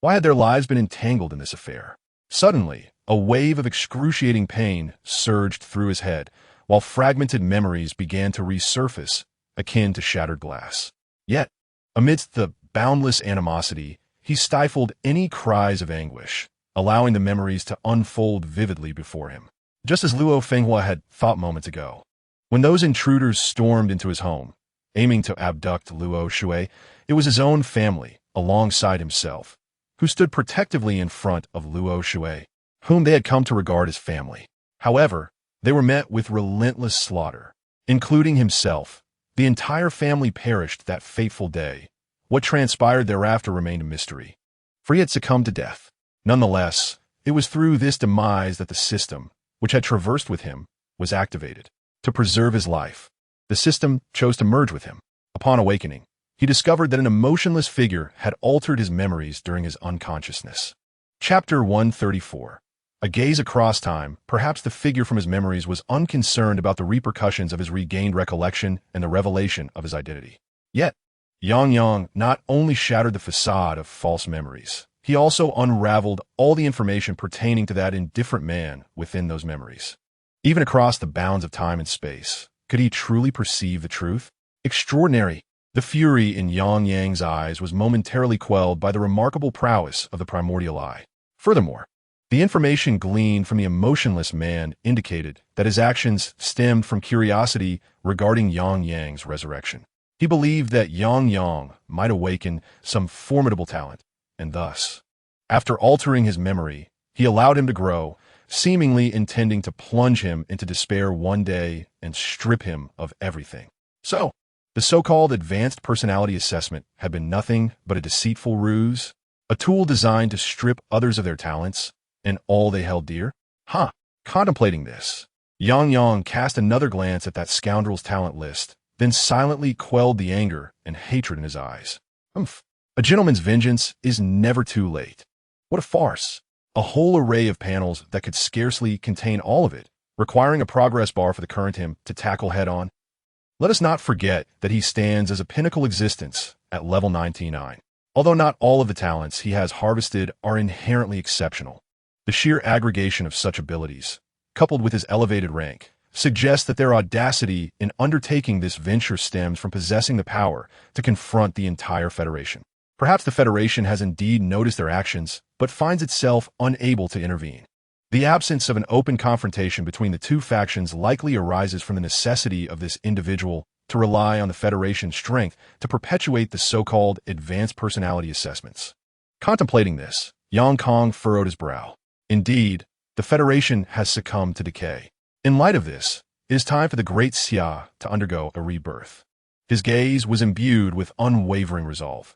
Why had their lives been entangled in this affair? Suddenly, a wave of excruciating pain surged through his head, while fragmented memories began to resurface, akin to shattered glass. Yet, amidst the boundless animosity, he stifled any cries of anguish, allowing the memories to unfold vividly before him, just as Luo Fenghua had thought moments ago. When those intruders stormed into his home, aiming to abduct Luo Shui, it was his own family, alongside himself, who stood protectively in front of Luo Shui, whom they had come to regard as family. However, they were met with relentless slaughter, including himself. The entire family perished that fateful day. What transpired thereafter remained a mystery, for he had succumbed to death. Nonetheless, it was through this demise that the system, which had traversed with him, was activated. To preserve his life, the system chose to merge with him. Upon awakening, he discovered that an emotionless figure had altered his memories during his unconsciousness. Chapter 134. A gaze across time, perhaps the figure from his memories was unconcerned about the repercussions of his regained recollection and the revelation of his identity. Yet, Yang Yang not only shattered the facade of false memories, he also unraveled all the information pertaining to that indifferent man within those memories. Even across the bounds of time and space, could he truly perceive the truth? Extraordinary! The fury in Yang Yang's eyes was momentarily quelled by the remarkable prowess of the primordial eye. Furthermore, the information gleaned from the emotionless man indicated that his actions stemmed from curiosity regarding Yang Yang's resurrection. He believed that Yang Yang might awaken some formidable talent, and thus, after altering his memory, he allowed him to grow, seemingly intending to plunge him into despair one day and strip him of everything. So, the so-called advanced personality assessment had been nothing but a deceitful ruse, a tool designed to strip others of their talents and all they held dear? Contemplating this, Yang Yang cast another glance at that scoundrel's talent list, then silently quelled the anger and hatred in his eyes. A gentleman's vengeance is never too late. What a farce! A whole array of panels that could scarcely contain all of it, requiring a progress bar for the current him to tackle head-on. Let us not forget that he stands as a pinnacle existence at level 99. Although not all of the talents he has harvested are inherently exceptional, the sheer aggregation of such abilities, coupled with his elevated rank, suggests that their audacity in undertaking this venture stems from possessing the power to confront the entire Federation. Perhaps the Federation has indeed noticed their actions, but finds itself unable to intervene. The absence of an open confrontation between the two factions likely arises from the necessity of this individual to rely on the Federation's strength to perpetuate the so-called advanced personality assessments. Contemplating this, Yang Kong furrowed his brow. Indeed, the Federation has succumbed to decay. In light of this, it is time for the great Xia to undergo a rebirth. His gaze was imbued with unwavering resolve.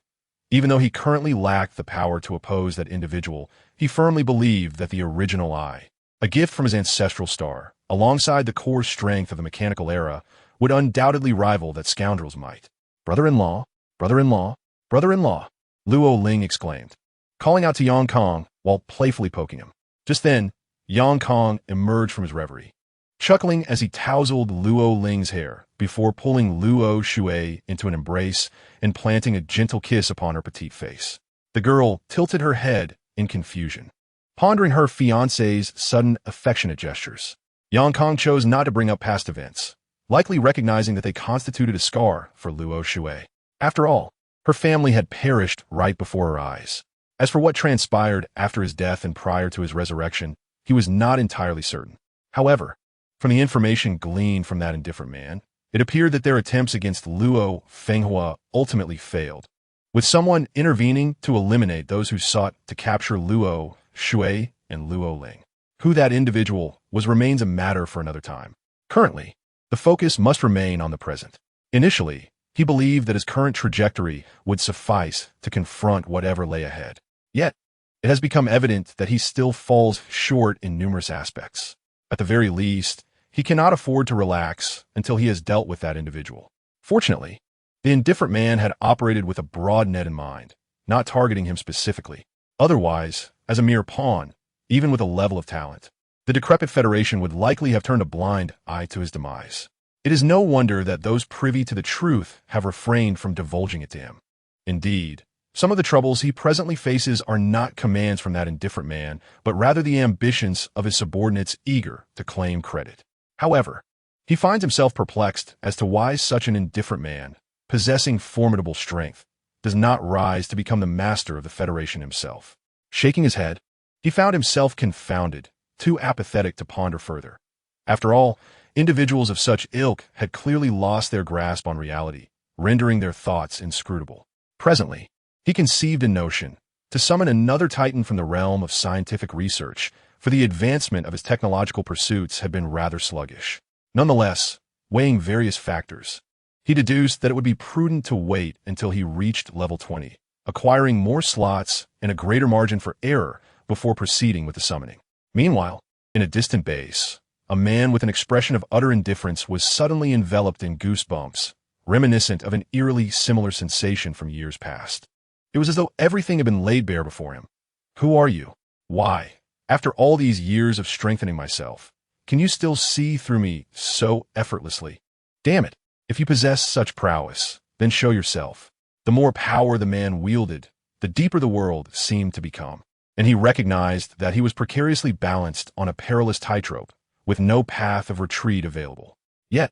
Even though he currently lacked the power to oppose that individual, he firmly believed that the original I, a gift from his ancestral star, alongside the core strength of the mechanical era, would undoubtedly rival that scoundrel's might. Brother-in-law, brother-in-law, brother-in-law, Luo Ling exclaimed, calling out to Yang Kong while playfully poking him. Just then, Yang Kong emerged from his reverie, chuckling as he tousled Luo Ling's hair before pulling Luo Shui into an embrace and planting a gentle kiss upon her petite face. The girl tilted her head in confusion, pondering her fiancé's sudden affectionate gestures. Yang Kong chose not to bring up past events, likely recognizing that they constituted a scar for Luo Shui. After all, her family had perished right before her eyes. As for what transpired after his death and prior to his resurrection, he was not entirely certain. However, from the information gleaned from that indifferent man, It appeared that their attempts against Luo Fenghua ultimately failed, with someone intervening to eliminate those who sought to capture Luo Shui and Luo Ling. Who that individual was remains a matter for another time. Currently, the focus must remain on the present. Initially, he believed that his current trajectory would suffice to confront whatever lay ahead. Yet, it has become evident that he still falls short in numerous aspects. At the very least, he cannot afford to relax until he has dealt with that individual. Fortunately, the indifferent man had operated with a broad net in mind, not targeting him specifically. Otherwise, as a mere pawn, even with a level of talent, the decrepit Federation would likely have turned a blind eye to his demise. It is no wonder that those privy to the truth have refrained from divulging it to him. Indeed, some of the troubles he presently faces are not commands from that indifferent man, but rather the ambitions of his subordinates eager to claim credit. However, he finds himself perplexed as to why such an indifferent man, possessing formidable strength, does not rise to become the master of the Federation himself. Shaking his head, he found himself confounded, too apathetic to ponder further. After all, individuals of such ilk had clearly lost their grasp on reality, rendering their thoughts inscrutable. Presently, he conceived a notion to summon another titan from the realm of scientific research, for the advancement of his technological pursuits had been rather sluggish. Nonetheless, weighing various factors, he deduced that it would be prudent to wait until he reached level 20, acquiring more slots and a greater margin for error before proceeding with the summoning. Meanwhile, in a distant base, a man with an expression of utter indifference was suddenly enveloped in goosebumps, reminiscent of an eerily similar sensation from years past. It was as though everything had been laid bare before him. Who are you? Why, after all these years of strengthening myself, can you still see through me so effortlessly? Damn it, if you possess such prowess, then show yourself. The more power the man wielded, the deeper the world seemed to become, and he recognized that he was precariously balanced on a perilous tightrope, with no path of retreat available. Yet,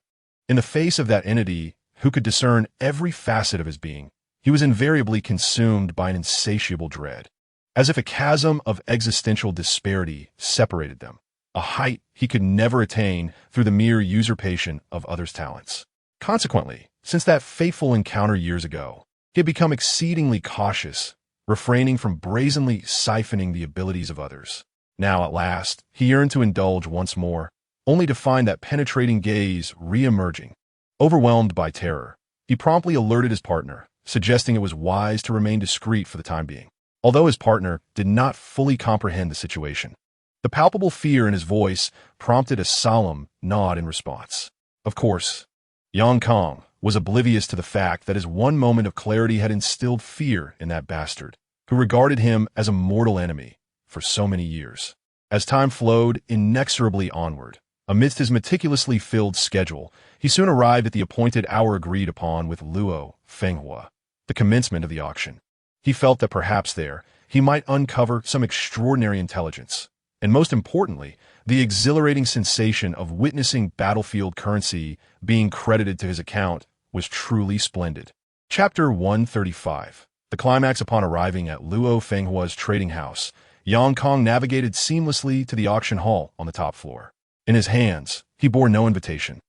in the face of that entity who could discern every facet of his being, he was invariably consumed by an insatiable dread, as if a chasm of existential disparity separated them, a height he could never attain through the mere usurpation of others' talents. Consequently, since that fateful encounter years ago, he had become exceedingly cautious, refraining from brazenly siphoning the abilities of others. Now, at last, he yearned to indulge once more, only to find that penetrating gaze re-emerging. Overwhelmed by terror, he promptly alerted his partner, suggesting it was wise to remain discreet for the time being. Although his partner did not fully comprehend the situation, the palpable fear in his voice prompted a solemn nod in response. Of course, Yang Kong was oblivious to the fact that his one moment of clarity had instilled fear in that bastard, who regarded him as a mortal enemy for so many years. As time flowed inexorably onward, amidst his meticulously filled schedule, he soon arrived at the appointed hour agreed upon with Luo Fenghua, the commencement of the auction. He felt that perhaps there he might uncover some extraordinary intelligence, and most importantly, the exhilarating sensation of witnessing battlefield currency being credited to his account was truly splendid. Chapter 135. The climax. Upon arriving at Luo Fenghua's trading house, Yang Kong navigated seamlessly to the auction hall on the top floor. In his hands, he bore no invitation.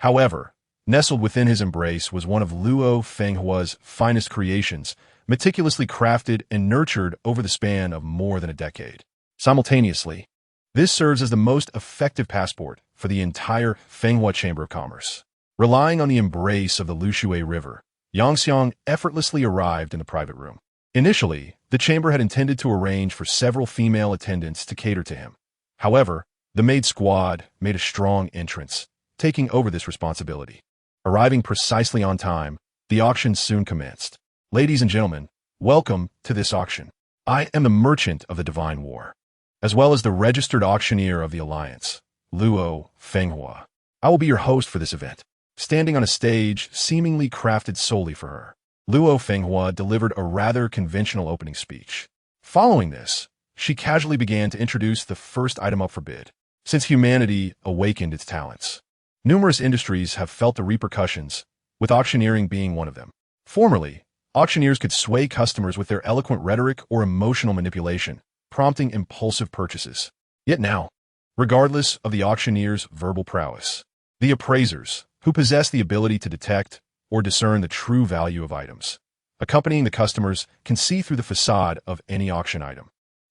However, nestled within his embrace was one of Luo Fenghua's finest creations, meticulously crafted and nurtured over the span of more than a decade. Simultaneously, this serves as the most effective passport for the entire Fenghua Chamber of Commerce. Relying on the embrace of the Lushui River, Yang Xiang effortlessly arrived in the private room. Initially, the chamber had intended to arrange for several female attendants to cater to him. However, the maid squad made a strong entrance, taking over this responsibility. Arriving precisely on time, the auction soon commenced. Ladies and gentlemen, welcome to this auction. I am the merchant of the Divine War, as well as the registered auctioneer of the Alliance, Luo Fenghua. I will be your host for this event. Standing on a stage seemingly crafted solely for her, Luo Fenghua delivered a rather conventional opening speech. Following this, she casually began to introduce the first item up for bid. Since humanity awakened its talents, numerous industries have felt the repercussions, with auctioneering being one of them. Formerly, auctioneers could sway customers with their eloquent rhetoric or emotional manipulation, prompting impulsive purchases. Yet now, regardless of the auctioneer's verbal prowess, the appraisers, who possess the ability to detect or discern the true value of items. Accompanying the customers can see through the facade of any auction item.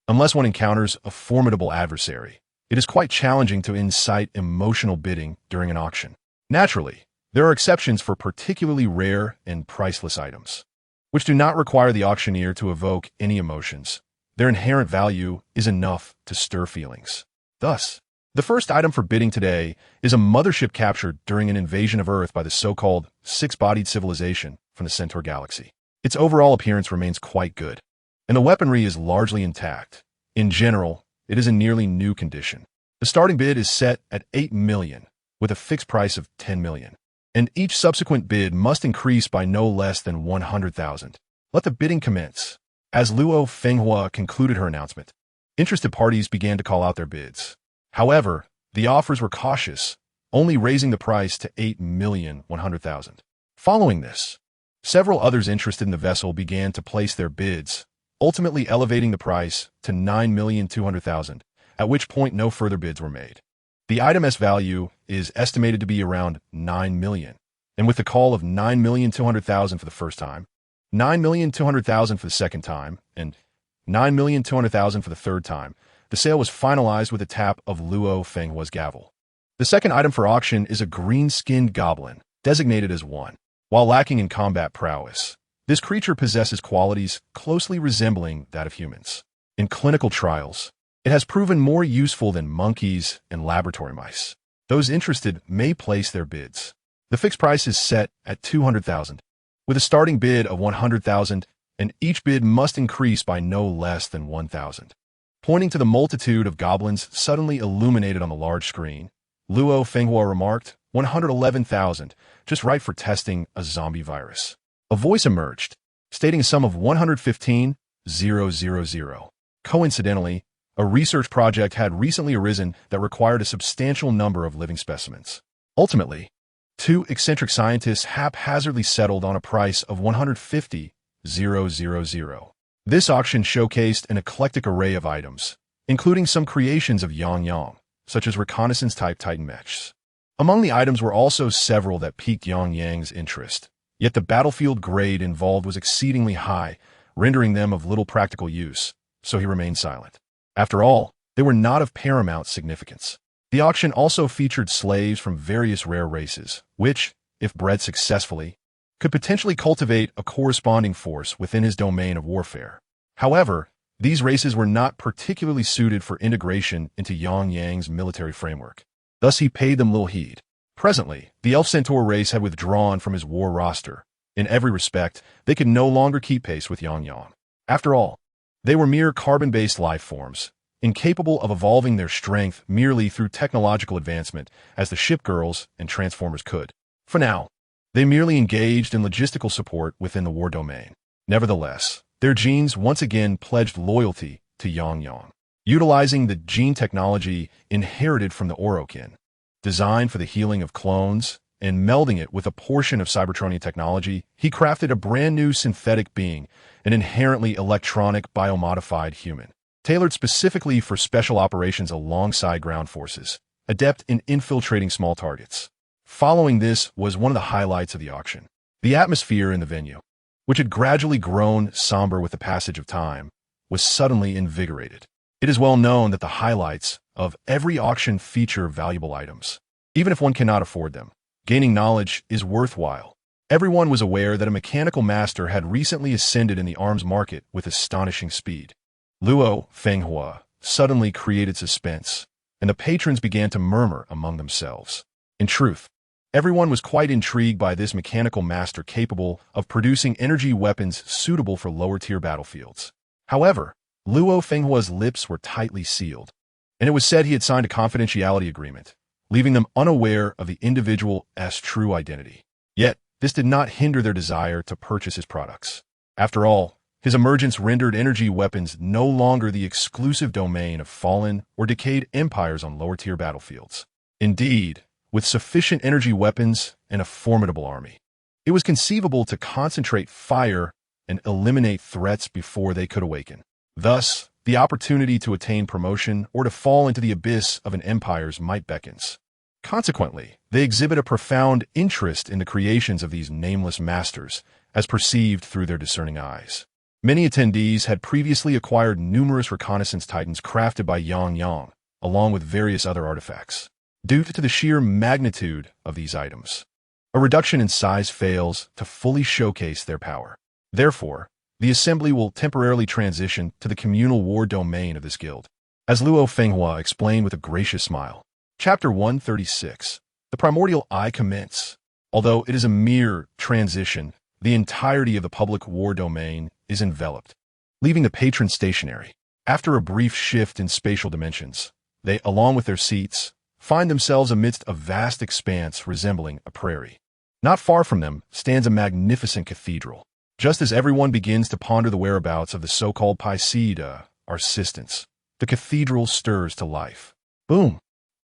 Unless one encounters a formidable adversary, it is quite challenging to incite emotional bidding during an auction. Naturally, there are exceptions for particularly rare and priceless items, which do not require the auctioneer to evoke any emotions. Their inherent value is enough to stir feelings. Thus, the first item for bidding today is a mothership captured during an invasion of Earth by the so-called six-bodied civilization from the Centaur galaxy. Its overall appearance remains quite good, and the weaponry is largely intact. In general, it is in nearly new condition. The starting bid is set at 8 million, with a fixed price of 10 million, and each subsequent bid must increase by no less than 100,000. Let the bidding commence. As Luo Fenghua concluded her announcement, interested parties began to call out their bids. However, the offers were cautious, only raising the price to 8,100,000. Following this, several others interested in the vessel began to place their bids, ultimately elevating the price to 9,200,000, at which point no further bids were made. The item's value is estimated to be around 9 million, and with the call of 9,200,000 for the first time, 9,200,000 for the second time, and 9,200,000 for the third time, the sale was finalized with a tap of Luo Fenghua's gavel. The second item for auction is a green-skinned goblin, designated as 1. While lacking in combat prowess, this creature possesses qualities closely resembling that of humans. In clinical trials, it has proven more useful than monkeys and laboratory mice. Those interested may place their bids. The fixed price is set at 200,000, with a starting bid of 100,000, and each bid must increase by no less than 1,000. Pointing to the multitude of goblins suddenly illuminated on the large screen, Luo Fenghua remarked, 111,000, just right for testing a zombie virus. A voice emerged, stating a sum of 115,000. Coincidentally, a research project had recently arisen that required a substantial number of living specimens. Ultimately, two eccentric scientists haphazardly settled on a price of 150,000. This auction showcased an eclectic array of items, including some creations of Yang, such as reconnaissance-type Titan mechs. Among the items were also several that piqued Yang's interest, yet the battlefield grade involved was exceedingly high, rendering them of little practical use, so he remained silent. After all, they were not of paramount significance. The auction also featured slaves from various rare races, which, if bred successfully, could potentially cultivate a corresponding force within his domain of warfare. However, these races were not particularly suited for integration into Yang's military framework. Thus he paid them little heed. Presently, the Elf Centaur race had withdrawn from his war roster. In every respect, they could no longer keep pace with Yang. After all, they were mere carbon-based life forms, incapable of evolving their strength merely through technological advancement, as the Shipgirls and Transformers could. For now, they merely engaged in logistical support within the war domain. Nevertheless, their genes once again pledged loyalty to Yang. Utilizing the gene technology inherited from the Orokin, designed for the healing of clones, and melding it with a portion of Cybertronian technology, he crafted a brand new synthetic being, an inherently electronic biomodified human, tailored specifically for special operations alongside ground forces, adept in infiltrating small targets. Following this was one of the highlights of the auction. The atmosphere in the venue, which had gradually grown somber with the passage of time, was suddenly invigorated. It is well known that the highlights of every auction feature valuable items. Even if one cannot afford them, gaining knowledge is worthwhile. Everyone was aware that a mechanical master had recently ascended in the arms market with astonishing speed. Luo Fenghua suddenly created suspense, and the patrons began to murmur among themselves. In truth, everyone was quite intrigued by this mechanical master capable of producing energy weapons suitable for lower-tier battlefields. However, Luo Fenghua's lips were tightly sealed, and it was said he had signed a confidentiality agreement, leaving them unaware of the individual's true identity. Yet, this did not hinder their desire to purchase his products. After all, his emergence rendered energy weapons no longer the exclusive domain of fallen or decayed empires on lower-tier battlefields. Indeed, with sufficient energy weapons and a formidable army, it was conceivable to concentrate fire and eliminate threats before they could awaken. Thus, the opportunity to attain promotion or to fall into the abyss of an empire's might beckons. Consequently, they exhibit a profound interest in the creations of these nameless masters, as perceived through their discerning eyes. Many attendees had previously acquired numerous reconnaissance titans crafted by Yang, along with various other artifacts. Due to the sheer magnitude of these items, a reduction in size fails to fully showcase their power. Therefore, the assembly will temporarily transition to the communal war domain of this guild. As Luo Fenghua explained with a gracious smile. Chapter 136. The Primordial Eye commence. Although it is a mere transition, the entirety of the public war domain is enveloped, leaving the patrons stationary. After a brief shift in spatial dimensions, they, along with their seats, find themselves amidst a vast expanse resembling a prairie. Not far from them stands a magnificent cathedral. Just as everyone begins to ponder the whereabouts of the so-called Paisida, our assistants, the cathedral stirs to life. Boom!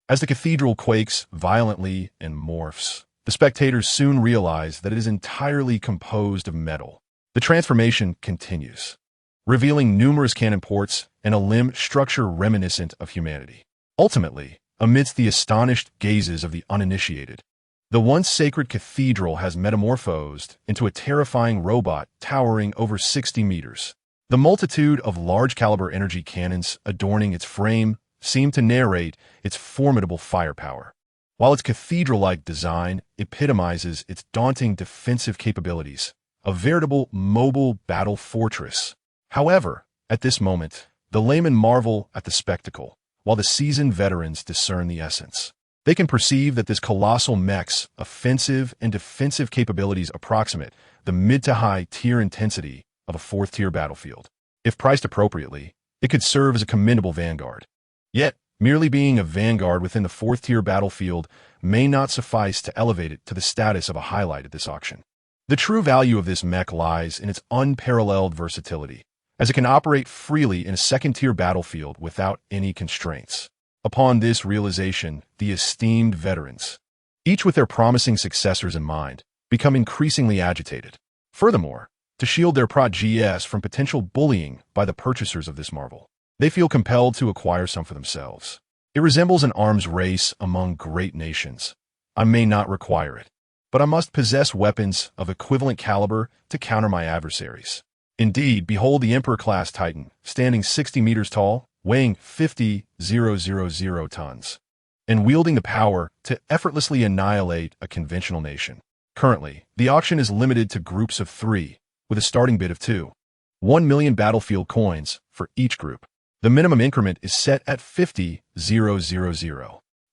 As the cathedral quakes violently and morphs, the spectators soon realize that it is entirely composed of metal. The transformation continues, revealing numerous cannon ports and a limb structure reminiscent of humanity. Ultimately, amidst the astonished gazes of the uninitiated, the once sacred cathedral has metamorphosed into a terrifying robot towering over 60 meters. The multitude of large-caliber energy cannons adorning its frame seem to narrate its formidable firepower, while its cathedral-like design epitomizes its daunting defensive capabilities, a veritable mobile battle fortress. However, at this moment, the laymen marvel at the spectacle, while the seasoned veterans discern the essence. They can perceive that this colossal mech's offensive and defensive capabilities approximate the mid to high tier intensity of a fourth-tier battlefield. If priced appropriately, it could serve as a commendable vanguard. Yet, merely being a vanguard within the fourth-tier battlefield may not suffice to elevate it to the status of a highlight at this auction. The true value of this mech lies in its unparalleled versatility, as it can operate freely in a second-tier battlefield without any constraints. Upon this realization, the esteemed veterans, each with their promising successors in mind, become increasingly agitated. Furthermore, to shield their prot-GS from potential bullying by the purchasers of this marvel, they feel compelled to acquire some for themselves. It resembles an arms race among great nations. I may not require it, but I must possess weapons of equivalent caliber to counter my adversaries. Indeed, behold the Emperor-class Titan, standing 60 meters tall, weighing 50,000 tons, and wielding the power to effortlessly annihilate a conventional nation. Currently, the auction is limited to groups of 3, with a starting bid of 1 million battlefield coins for each group. The minimum increment is set at 50,000.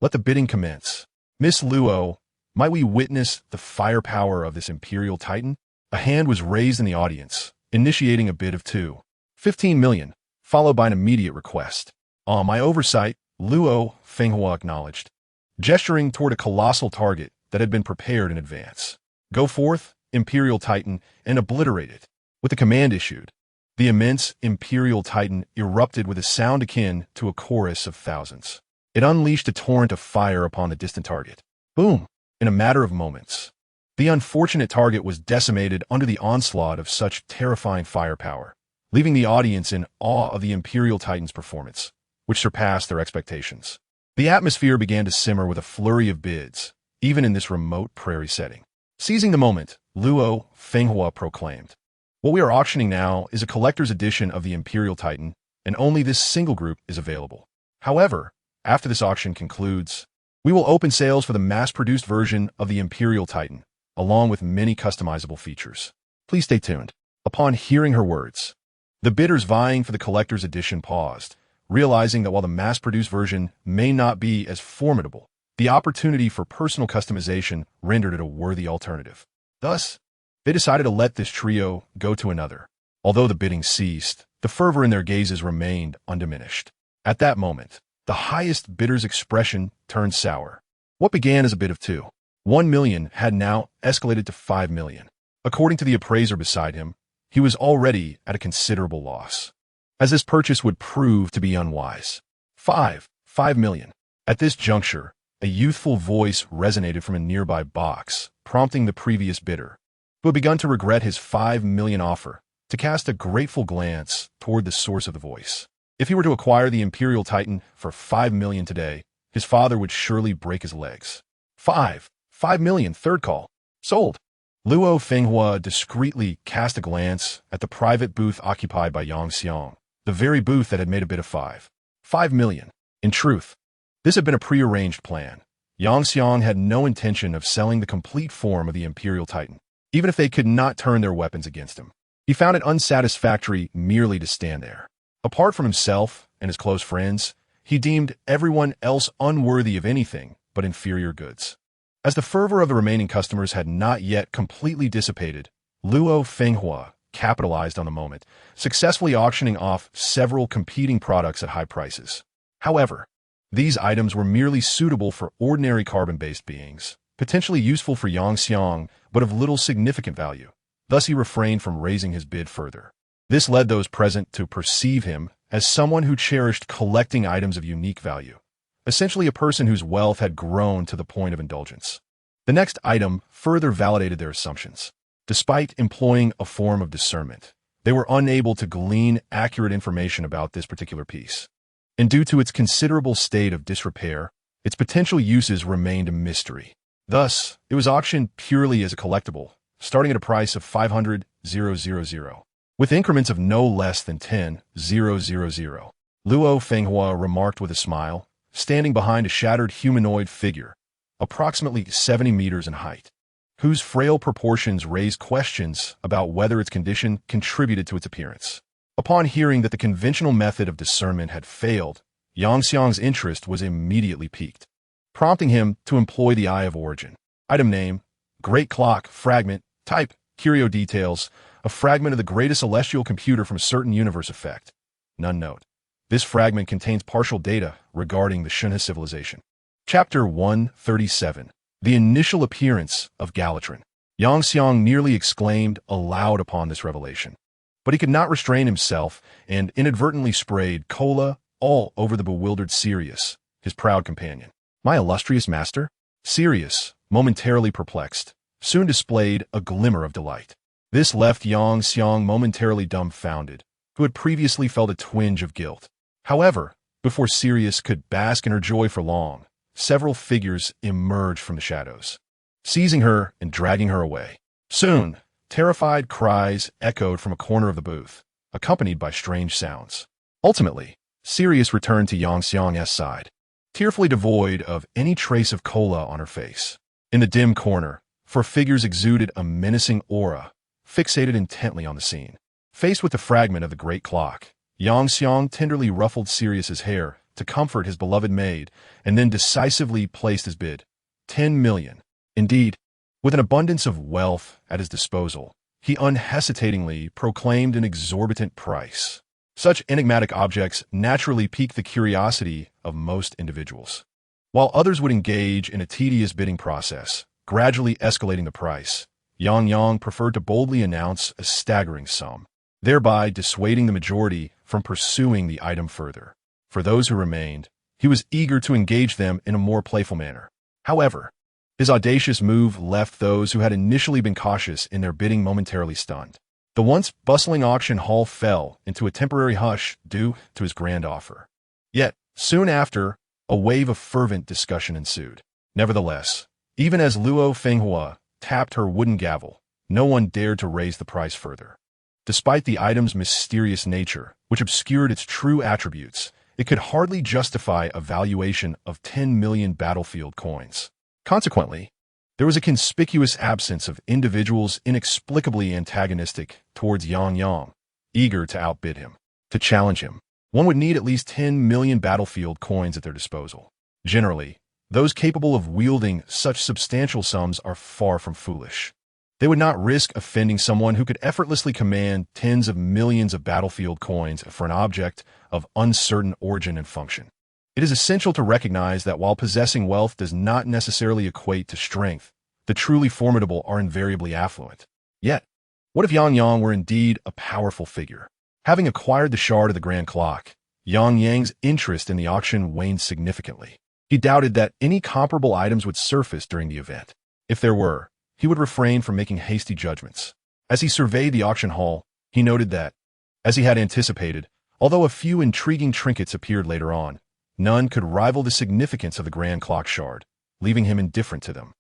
Let the bidding commence. Miss Luo, might we witness the firepower of this Imperial Titan? A hand was raised in the audience, initiating a bid of 15 million, followed by an immediate request. My oversight, Luo Fenghua acknowledged, gesturing toward a colossal target that had been prepared in advance. Go forth, Imperial Titan, and obliterate it. With the command issued, the immense Imperial Titan erupted with a sound akin to a chorus of thousands. It unleashed a torrent of fire upon the distant target. Boom! In a matter of moments, the unfortunate target was decimated under the onslaught of such terrifying firepower, leaving the audience in awe of the Imperial Titan's performance, which surpassed their expectations. The atmosphere began to simmer with a flurry of bids, even in this remote prairie setting. Seizing the moment, Luo Fenghua proclaimed, "What we are auctioning now is a collector's edition of the Imperial Titan, and only this single group is available. However, after this auction concludes, we will open sales for the mass-produced version of the Imperial Titan, along with many customizable features. Please stay tuned." Upon hearing her words, the bidders vying for the collector's edition paused, realizing that while the mass-produced version may not be as formidable, the opportunity for personal customization rendered it a worthy alternative. Thus, they decided to let this trio go to another. Although the bidding ceased, the fervor in their gazes remained undiminished. At that moment, the highest bidder's expression turned sour. What began as a bid of 1 million had now escalated to 5 million. According to the appraiser beside him, he was already at a considerable loss, as this purchase would prove to be unwise. 5 million. At this juncture, a youthful voice resonated from a nearby box, prompting the previous bidder, who had begun to regret his 5 million offer, to cast a grateful glance toward the source of the voice. If he were to acquire the Imperial Titan for 5 million today, his father would surely break his legs. 5 million, third call. Sold. Luo Fenghua discreetly cast a glance at the private booth occupied by Yang Xiang, the very booth that had made a bid of 5 million. In truth, this had been a prearranged plan. Yang Xiang had no intention of selling the complete form of the Imperial Titan, even if they could not turn their weapons against him. He found it unsatisfactory merely to stand there. Apart from himself and his close friends, he deemed everyone else unworthy of anything but inferior goods. As the fervor of the remaining customers had not yet completely dissipated, Luo Fenghua capitalized on the moment, successfully auctioning off several competing products at high prices. However, these items were merely suitable for ordinary carbon-based beings, potentially useful for Yang Xiang, but of little significant value. Thus he refrained from raising his bid further. This led those present to perceive him as someone who cherished collecting items of unique value, essentially a person whose wealth had grown to the point of indulgence. The next item further validated their assumptions. Despite employing a form of discernment, they were unable to glean accurate information about this particular piece. And due to its considerable state of disrepair, its potential uses remained a mystery. Thus, it was auctioned purely as a collectible, starting at a price of 500,000, with increments of no less than 10,000. Luo Fenghua remarked with a smile, standing behind a shattered humanoid figure, approximately 70 meters in height, whose frail proportions raised questions about whether its condition contributed to its appearance. Upon hearing that the conventional method of discernment had failed, Yang Xiang's interest was immediately piqued, prompting him to employ the Eye of Origin. Item name: Great Clock, Fragment, Type, Curio Details, a fragment of the greatest celestial computer from a certain universe effect. None note. This fragment contains partial data regarding the Shunhe civilization. Chapter 137. The Initial Appearance of Galatron. Yang Xiang nearly exclaimed aloud upon this revelation, but he could not restrain himself and inadvertently sprayed cola all over the bewildered Sirius, his proud companion. My illustrious master? Sirius, momentarily perplexed, soon displayed a glimmer of delight. This left Yang Xiang momentarily dumbfounded, who had previously felt a twinge of guilt. However, before Sirius could bask in her joy for long, several figures emerged from the shadows, seizing her and dragging her away. Soon, terrified cries echoed from a corner of the booth, accompanied by strange sounds. Ultimately, Sirius returned to Yang Xiang's side, tearfully devoid of any trace of cola on her face. In the dim corner, four figures exuded a menacing aura, fixated intently on the scene. Faced with the fragment of the great clock, Yang Xiang tenderly ruffled Sirius's hair to comfort his beloved maid, and then decisively placed his bid. 10 million. Indeed, with an abundance of wealth at his disposal, he unhesitatingly proclaimed an exorbitant price. Such enigmatic objects naturally pique the curiosity of most individuals. While others would engage in a tedious bidding process, gradually escalating the price, Yang preferred to boldly announce a staggering sum, thereby dissuading the majority from pursuing the item further. For those who remained, he was eager to engage them in a more playful manner. However, his audacious move left those who had initially been cautious in their bidding momentarily stunned. The once bustling auction hall fell into a temporary hush due to his grand offer. Yet, soon after, a wave of fervent discussion ensued. Nevertheless, even as Luo Fenghua tapped her wooden gavel, no one dared to raise the price further. Despite the item's mysterious nature, which obscured its true attributes, it could hardly justify a valuation of 10 million battlefield coins. Consequently, there was a conspicuous absence of individuals inexplicably antagonistic towards Yang, eager to outbid him. To challenge him, one would need at least 10 million battlefield coins at their disposal. Generally, those capable of wielding such substantial sums are far from foolish. They would not risk offending someone who could effortlessly command tens of millions of battlefield coins for an object of uncertain origin and function. It is essential to recognize that while possessing wealth does not necessarily equate to strength, the truly formidable are invariably affluent. Yet, what if Yang were indeed a powerful figure? Having acquired the shard of the grand clock, Yang's interest in the auction waned significantly. He doubted that any comparable items would surface during the event. If there were, he would refrain from making hasty judgments. As he surveyed the auction hall, he noted that, as he had anticipated, although a few intriguing trinkets appeared later on, none could rival the significance of the grand clock shard, leaving him indifferent to them.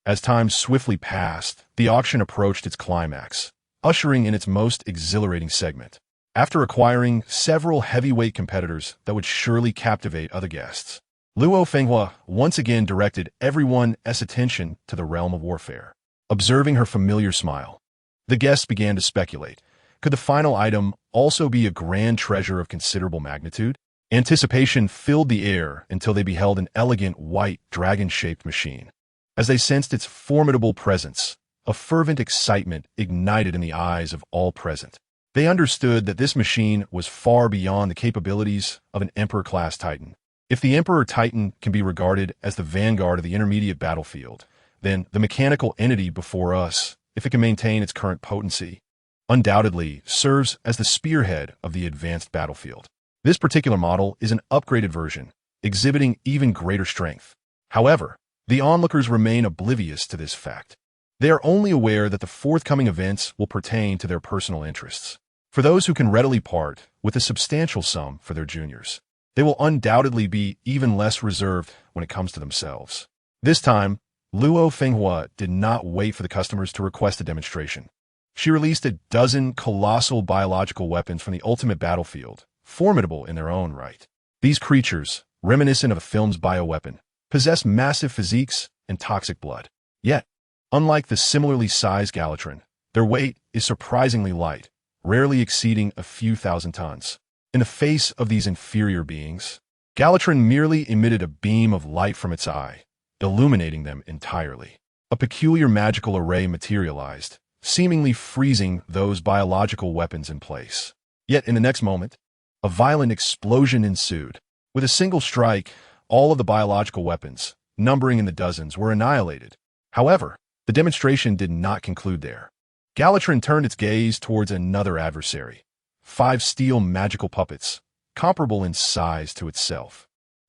As time swiftly passed, the auction approached its climax, ushering in its most exhilarating segment. After acquiring several heavyweight competitors that would surely captivate other guests, Luo Fenghua once again directed everyone's attention to the realm of warfare. Observing her familiar smile, the guests began to speculate. Could the final item also be a grand treasure of considerable magnitude? Anticipation filled the air until they beheld an elegant white dragon-shaped machine. As they sensed its formidable presence, a fervent excitement ignited in the eyes of all present. They understood that this machine was far beyond the capabilities of an Emperor-class Titan. If the Emperor Titan can be regarded as the vanguard of the intermediate battlefield, then the mechanical entity before us, if it can maintain its current potency, undoubtedly serves as the spearhead of the advanced battlefield. This particular model is an upgraded version, exhibiting even greater strength. However, the onlookers remain oblivious to this fact. They are only aware that the forthcoming events will pertain to their personal interests. For those who can readily part with a substantial sum for their juniors, they will undoubtedly be even less reserved when it comes to themselves. This time, Luo Fenghua did not wait for the customers to request a demonstration. She released a dozen colossal biological weapons from the ultimate battlefield, formidable in their own right. These creatures, reminiscent of a film's bioweapon, possess massive physiques and toxic blood. Yet, unlike the similarly sized Galatron, their weight is surprisingly light, rarely exceeding a few thousand tons. In the face of these inferior beings, Galatron merely emitted a beam of light from its eye, illuminating them entirely. A peculiar magical array materialized, seemingly freezing those biological weapons in place. Yet in the next moment, a violent explosion ensued. With a single strike, all of the biological weapons, numbering in the dozens, were annihilated. However, the demonstration did not conclude there. Galatron turned its gaze towards another adversary. 5 steel magical puppets, comparable in size to itself.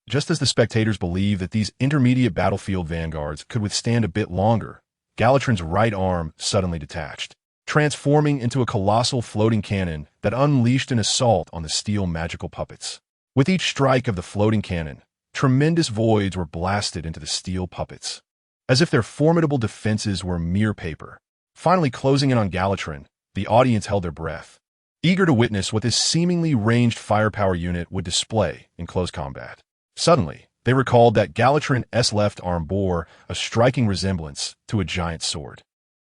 Just as the spectators believed that these intermediate battlefield vanguards could withstand a bit longer, Galatron's right arm suddenly detached, transforming into a colossal floating cannon that unleashed an assault on the steel magical puppets. With each strike of the floating cannon, tremendous voids were blasted into the steel puppets, as if their formidable defenses were mere paper. Finally closing in on Galatron, the audience held their breath, eager to witness what this seemingly ranged firepower unit would display in close combat. Suddenly, they recalled that Galatron's left arm bore a striking resemblance to a giant sword.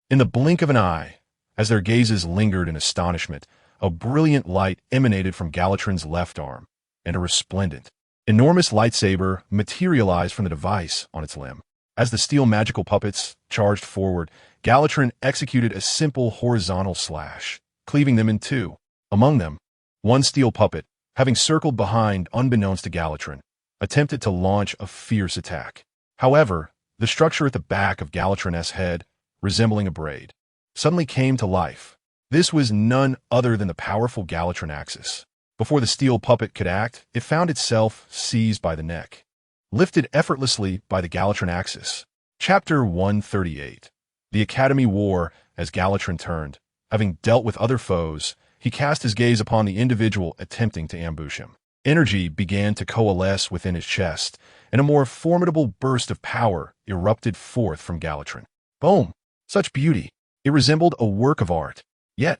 In the blink of an eye, as their gazes lingered in astonishment, a brilliant light emanated from Galatron's left arm, and a resplendent, enormous lightsaber materialized from the device on its limb. As the steel magical puppets charged forward, Galatron executed a simple horizontal slash, cleaving them in two. Among them, one steel puppet, having circled behind unbeknownst to Galatron, attempted to launch a fierce attack. However, the structure at the back of Galatron's head, resembling a braid, suddenly came to life. This was none other than the powerful Galatron axis. Before the steel puppet could act, it found itself seized by the neck, lifted effortlessly by the Galatron axis. Chapter 138. The Academy War. As Galatron turned, having dealt with other foes, he cast his gaze upon the individual attempting to ambush him. Energy began to coalesce within his chest, and a more formidable burst of power erupted forth from Galatron. Boom! Such beauty! It resembled a work of art. Yet,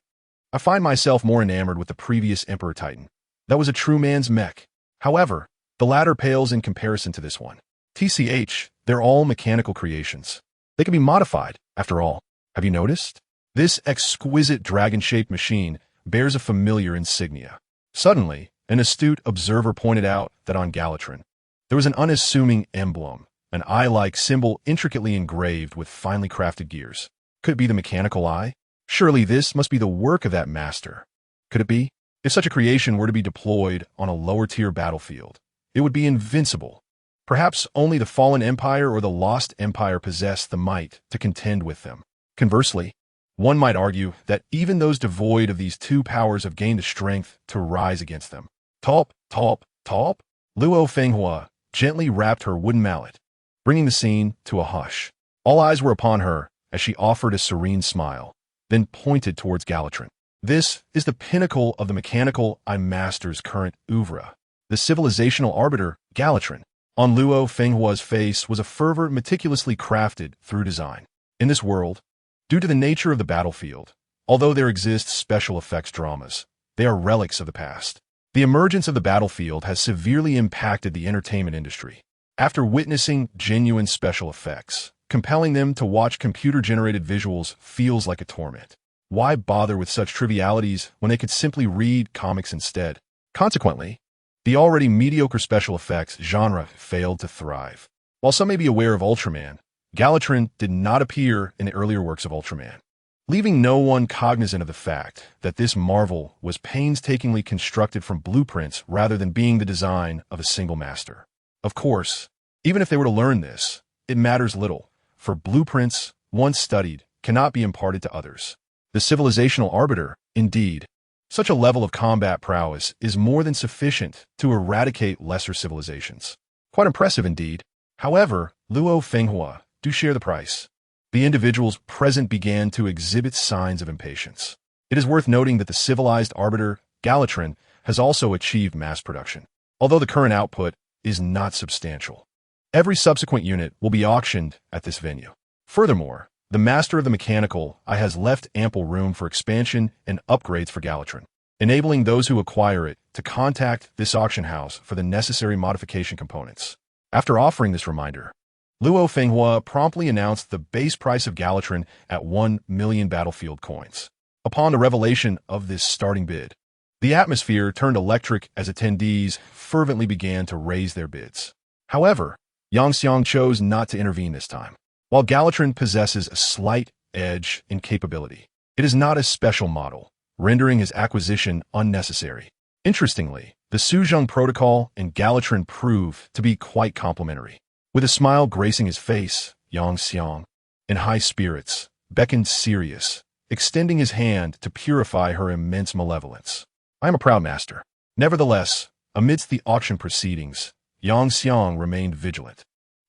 I find myself more enamored with the previous Emperor Titan. That was a true man's mech. However, the latter pales in comparison to this one. TCH, they're all mechanical creations. They can be modified, after all. Have you noticed? This exquisite dragon-shaped machine bears a familiar insignia. Suddenly, an astute observer pointed out that on Galatron, there was an unassuming emblem, an eye-like symbol intricately engraved with finely crafted gears. Could it be the mechanical eye? Surely this must be the work of that master. Could it be? If such a creation were to be deployed on a lower-tier battlefield, it would be invincible. Perhaps only the fallen empire or the lost empire possessed the might to contend with them. Conversely, one might argue that even those devoid of these two powers have gained the strength to rise against them. Talp, talp, talp. Luo Fenghua gently rapped her wooden mallet, bringing the scene to a hush. All eyes were upon her as she offered a serene smile, then pointed towards Galatron. This is the pinnacle of the mechanical eye master's current oeuvre. The civilizational arbiter, Galatrin. On Luo Fenghua's face was a fervor meticulously crafted through design. In this world, due to the nature of the battlefield, although there exist special effects dramas, they are relics of the past. The emergence of the battlefield has severely impacted the entertainment industry. After witnessing genuine special effects, compelling them to watch computer-generated visuals feels like a torment. Why bother with such trivialities when they could simply read comics instead? Consequently, the already mediocre special effects genre failed to thrive. While some may be aware of Ultraman, Galatrin did not appear in the earlier works of Ultraman, leaving no one cognizant of the fact that this marvel was painstakingly constructed from blueprints rather than being the design of a single master. Of course, even if they were to learn this, it matters little, for blueprints, once studied, cannot be imparted to others. The civilizational arbiter, indeed, such a level of combat prowess is more than sufficient to eradicate lesser civilizations. Quite impressive indeed. However, Luo Fenghua do share the price. The individuals present began to exhibit signs of impatience. It is worth noting that the civilized arbiter, Galatrin, has also achieved mass production, although the current output is not substantial. Every subsequent unit will be auctioned at this venue. Furthermore, the master of the mechanical eye has left ample room for expansion and upgrades for Galatrin, enabling those who acquire it to contact this auction house for the necessary modification components. After offering this reminder, Luo Fenghua promptly announced the base price of Galatrin at 1 million battlefield coins. Upon the revelation of this starting bid, the atmosphere turned electric as attendees fervently began to raise their bids. However, Yang Xiang chose not to intervene this time. While Galatrin possesses a slight edge in capability, it is not a special model, rendering his acquisition unnecessary. Interestingly, the Suzhong Protocol and Galatrin prove to be quite complementary. With a smile gracing his face, Yang Xiang, in high spirits, beckoned Sirius, extending his hand to purify her immense malevolence. I am a proud master. Nevertheless, amidst the auction proceedings, Yang Xiang remained vigilant,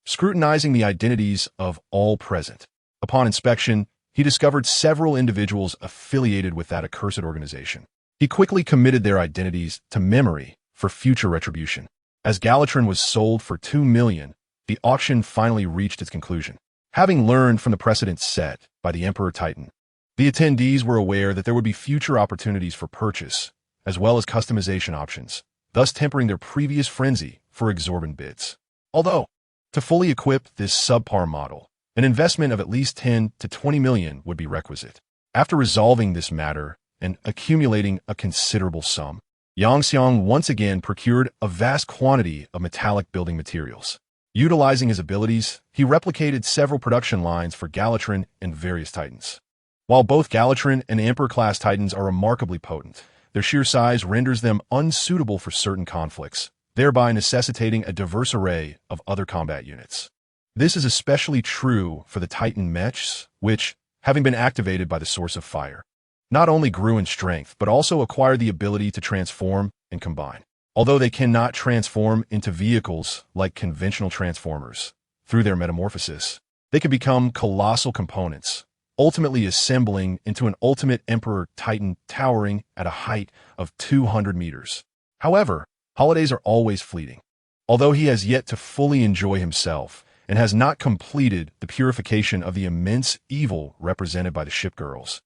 scrutinizing the identities of all present. Upon inspection, he discovered several individuals affiliated with that accursed organization. He quickly committed their identities to memory for future retribution. As Galatrin was sold for 2 million, the auction finally reached its conclusion. Having learned from the precedent set by the Emperor Titan, the attendees were aware that there would be future opportunities for purchase, as well as customization options, thus tempering their previous frenzy for exorbitant bids. Although, to fully equip this subpar model, an investment of at least 10 to 20 million would be requisite. After resolving this matter and accumulating a considerable sum, Yang Xiang once again procured a vast quantity of metallic building materials. Utilizing his abilities, he replicated several production lines for Galatrin and various Titans. While both Galatrin and Emperor-class Titans are remarkably potent, their sheer size renders them unsuitable for certain conflicts, thereby necessitating a diverse array of other combat units. This is especially true for the Titan mechs, which, having been activated by the source of fire, not only grew in strength but also acquired the ability to transform and combine. Although they cannot transform into vehicles like conventional transformers, through their metamorphosis, they can become colossal components, ultimately assembling into an ultimate Emperor Titan towering at a height of 200 meters. However, holidays are always fleeting. Although he has yet to fully enjoy himself and has not completed the purification of the immense evil represented by the Shipgirls,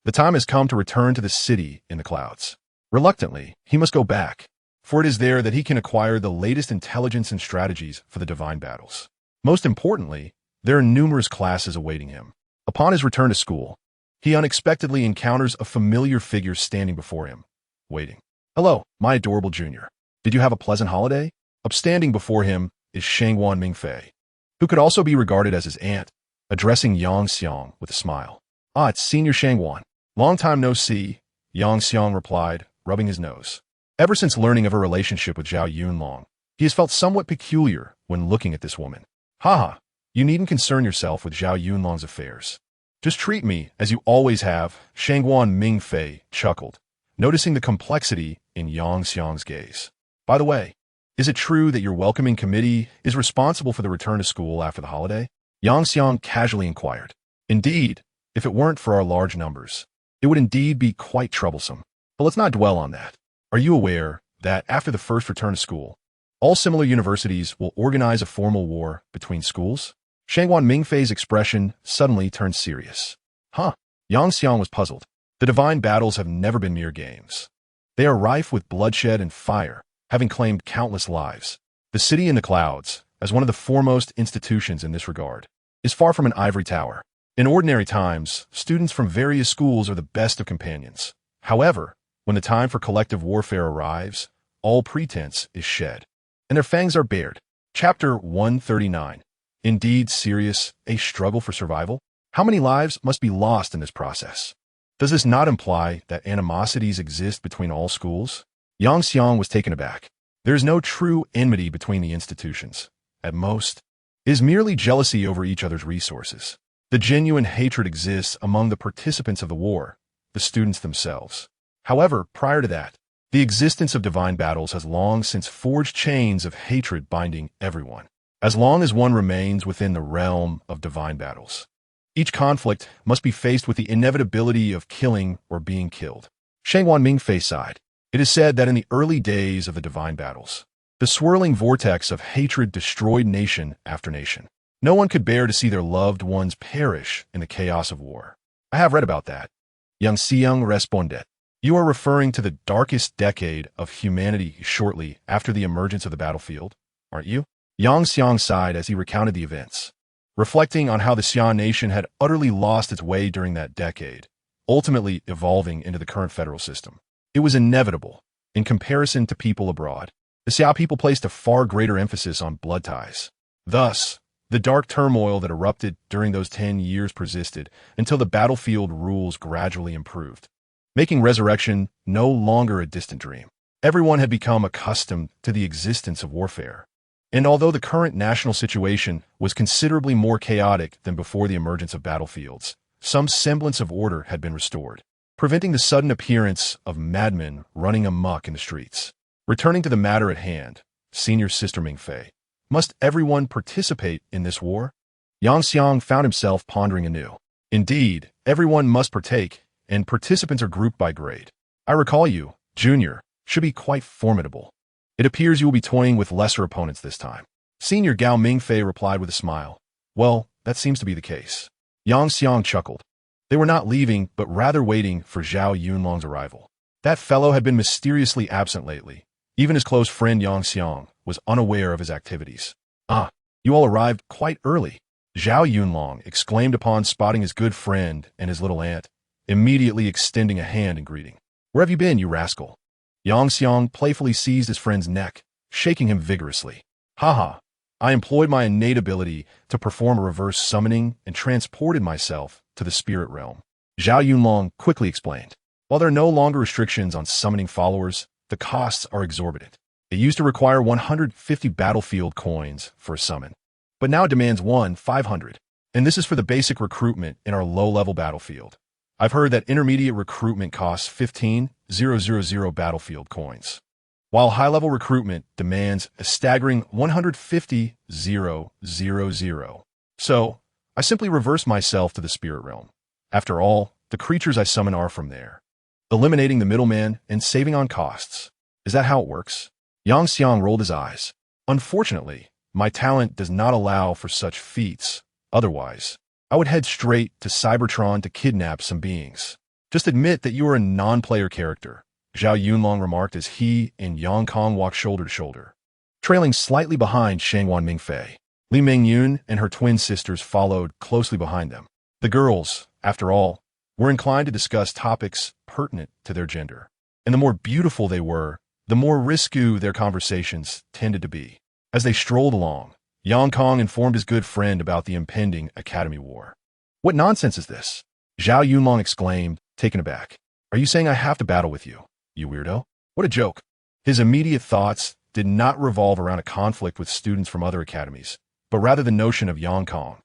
the time has come to return to the city in the clouds. Reluctantly, he must go back, for it is there that he can acquire the latest intelligence and strategies for the divine battles. Most importantly, there are numerous classes awaiting him. Upon his return to school, he unexpectedly encounters a familiar figure standing before him, waiting. "Hello, my adorable junior. Did you have a pleasant holiday?" Upstanding before him is Shangguan Mingfei, who could also be regarded as his aunt, addressing Yang Xiang with a smile. "Ah, it's Senior Shangguan. Long time no see," Yang Xiang replied, rubbing his nose. Ever since learning of her relationship with Zhao Yunlong, he has felt somewhat peculiar when looking at this woman. "Haha, you needn't concern yourself with Zhao Yunlong's affairs. Just treat me as you always have," Shangguan Mingfei chuckled, noticing the complexity in Yang Xiang's gaze. "By the way, is it true that your welcoming committee is responsible for the return to school after the holiday?" Yang Xiang casually inquired. "Indeed, if it weren't for our large numbers, it would indeed be quite troublesome. But let's not dwell on that. Are you aware that after the first return to school, all similar universities will organize a formal war between schools? Shangguan Mingfei's expression suddenly turned serious. Huh? Yang Xiang was puzzled. The divine battles have never been mere games. They are rife with bloodshed and fire, having claimed countless lives. The city in the clouds, as one of the foremost institutions in this regard, is far from an ivory tower. In ordinary times, students from various schools are the best of companions. However, when the time for collective warfare arrives, all pretense is shed, and their fangs are bared. Chapter 139. Indeed serious, a struggle for survival? How many lives must be lost in this process? Does this not imply that animosities exist between all schools? Yang Xiang was taken aback. There is no true enmity between the institutions. At most, it is merely jealousy over each other's resources. The genuine hatred exists among the participants of the war, the students themselves. However, prior to that, the existence of divine battles has long since forged chains of hatred binding everyone, as long as one remains within the realm of divine battles. Each conflict must be faced with the inevitability of killing or being killed. Shangguan Mingfei sighed. It is said that in the early days of the divine battles, the swirling vortex of hatred destroyed nation after nation. No one could bear to see their loved ones perish in the chaos of war. I have read about that. Yang Xiang responded. You are referring to the darkest decade of humanity shortly after the emergence of the battlefield, aren't you? Yang Xiang sighed as he recounted the events, reflecting on how the Xian nation had utterly lost its way during that decade, ultimately evolving into the current federal system. It was inevitable. In comparison to people abroad, the Xiao people placed a far greater emphasis on blood ties. Thus, the dark turmoil that erupted during those 10 years persisted until the battlefield rules gradually improved, making resurrection no longer a distant dream. Everyone had become accustomed to the existence of warfare. And although the current national situation was considerably more chaotic than before the emergence of battlefields, some semblance of order had been restored, preventing the sudden appearance of madmen running amok in the streets. Returning to the matter at hand, Senior Sister Mingfei, must everyone participate in this war? Yang Xiang found himself pondering anew. Indeed, everyone must partake, and participants are grouped by grade. I recall you, Junior, should be quite formidable. It appears you will be toying with lesser opponents this time. Senior Gao Mingfei replied with a smile. Well, that seems to be the case. Yang Xiang chuckled. They were not leaving, but rather waiting for Zhao Yunlong's arrival. That fellow had been mysteriously absent lately. Even his close friend Yang Xiang was unaware of his activities. Ah, you all arrived quite early. Zhao Yunlong exclaimed upon spotting his good friend and his little aunt, immediately extending a hand in greeting. Where have you been, you rascal? Yang Xiang playfully seized his friend's neck, shaking him vigorously. Haha, I employed my innate ability to perform a reverse summoning and transported myself to the spirit realm. Zhao Yunlong quickly explained. While there are no longer restrictions on summoning followers, the costs are exorbitant. It used to require 150 battlefield coins for a summon, but now it demands 500, and this is for the basic recruitment in our low-level battlefield. I've heard that intermediate recruitment costs 15,000 battlefield coins, while high-level recruitment demands a staggering 150,000. So, I simply reverse myself to the spirit realm. After all, the creatures I summon are from there, eliminating the middleman and saving on costs. Is that how it works? Yang Xiang rolled his eyes. Unfortunately, my talent does not allow for such feats. Otherwise, I would head straight to Cybertron to kidnap some beings. Just admit that you are a non-player character, Zhao Yunlong remarked as he and Yang Kong walked shoulder to shoulder. Trailing slightly behind Shangguan Mingfei, Li Mingyun and her twin sisters followed closely behind them. The girls, after all, were inclined to discuss topics pertinent to their gender. And the more beautiful they were, the more risque their conversations tended to be. As they strolled along, Yang Kong informed his good friend about the impending Academy War. What nonsense is this? Zhao Yunlong exclaimed, taken aback. Are you saying I have to battle with you, you weirdo? What a joke. His immediate thoughts did not revolve around a conflict with students from other academies, but rather the notion of Yang Kong,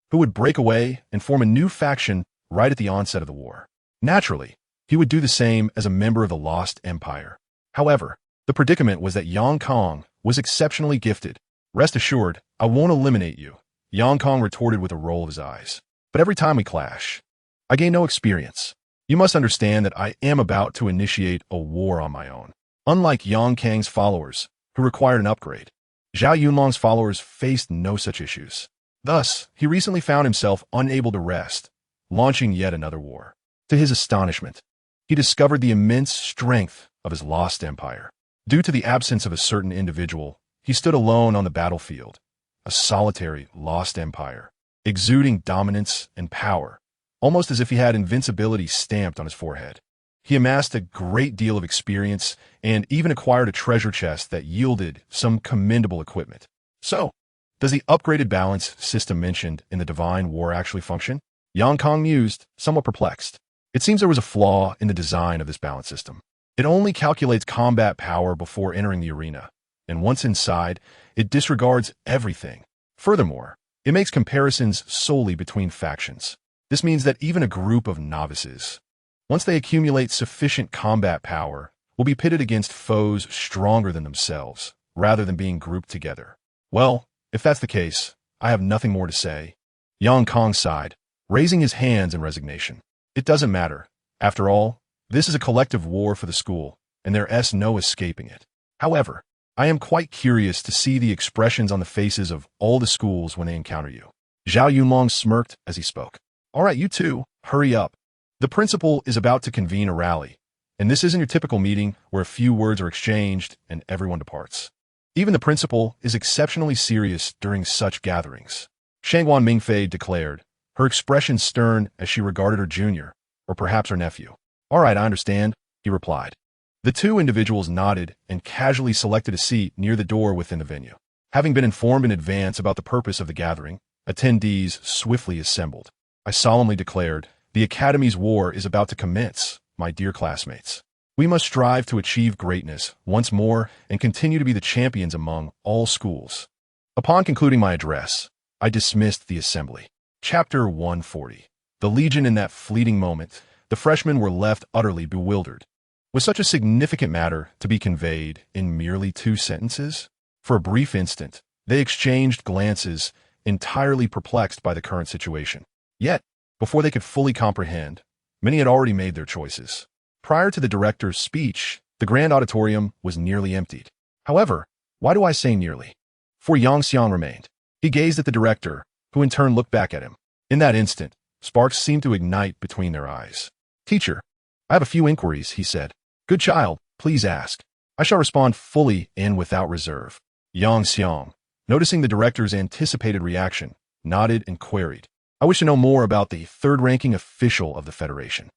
who would break away and form a new faction right at the onset of the war. Naturally, he would do the same as a member of the Lost Empire. However, the predicament was that Yang Kong was exceptionally gifted. Rest assured, I won't eliminate you, Yang Kong retorted with a roll of his eyes. But every time we clash, I gain no experience. You must understand that I am about to initiate a war on my own. Unlike Yang Kang's followers, who required an upgrade, Zhao Yunlong's followers faced no such issues. Thus, he recently found himself unable to rest, launching yet another war. To his astonishment, he discovered the immense strength of his lost empire. Due to the absence of a certain individual, he stood alone on the battlefield, a solitary, lost empire, exuding dominance and power, almost as if he had invincibility stamped on his forehead. He amassed a great deal of experience and even acquired a treasure chest that yielded some commendable equipment. So, does the upgraded balance system mentioned in the Divine War actually function? Yang Kang mused, somewhat perplexed. It seems there was a flaw in the design of this balance system. It only calculates combat power before entering the arena, and once inside, it disregards everything. Furthermore, it makes comparisons solely between factions. This means that even a group of novices, once they accumulate sufficient combat power, will be pitted against foes stronger than themselves, rather than being grouped together. Well, if that's the case, I have nothing more to say. Yang Kang sighed, raising his hands in resignation. It doesn't matter. After all, this is a collective war for the school, and there's no escaping it. However, I am quite curious to see the expressions on the faces of all the schools when they encounter you. Zhao Yunlong smirked as he spoke. All right, you two, hurry up. The principal is about to convene a rally, and this isn't your typical meeting where a few words are exchanged and everyone departs. Even the principal is exceptionally serious during such gatherings. Shangguan Mingfei declared, her expression stern as she regarded her junior, or perhaps her nephew. All right, I understand, he replied. The two individuals nodded and casually selected a seat near the door within the venue. Having been informed in advance about the purpose of the gathering, attendees swiftly assembled. I solemnly declared, the Academy's war is about to commence, my dear classmates. We must strive to achieve greatness once more and continue to be the champions among all schools. Upon concluding my address, I dismissed the assembly. Chapter 140. The Legion. In that fleeting moment, the freshmen were left utterly bewildered. Was such a significant matter to be conveyed in merely 2 sentences? For a brief instant, they exchanged glances, entirely perplexed by the current situation. Yet, before they could fully comprehend, many had already made their choices. Prior to the director's speech, the grand auditorium was nearly emptied. However, why do I say nearly? For Yang Xiang remained. He gazed at the director, who in turn looked back at him. In that instant, sparks seemed to ignite between their eyes. Teacher, I have a few inquiries, he said. Good child, please ask. I shall respond fully and without reserve. Yang Xiang, noticing the director's anticipated reaction, nodded and queried. I wish to know more about the third-ranking official of the Federation.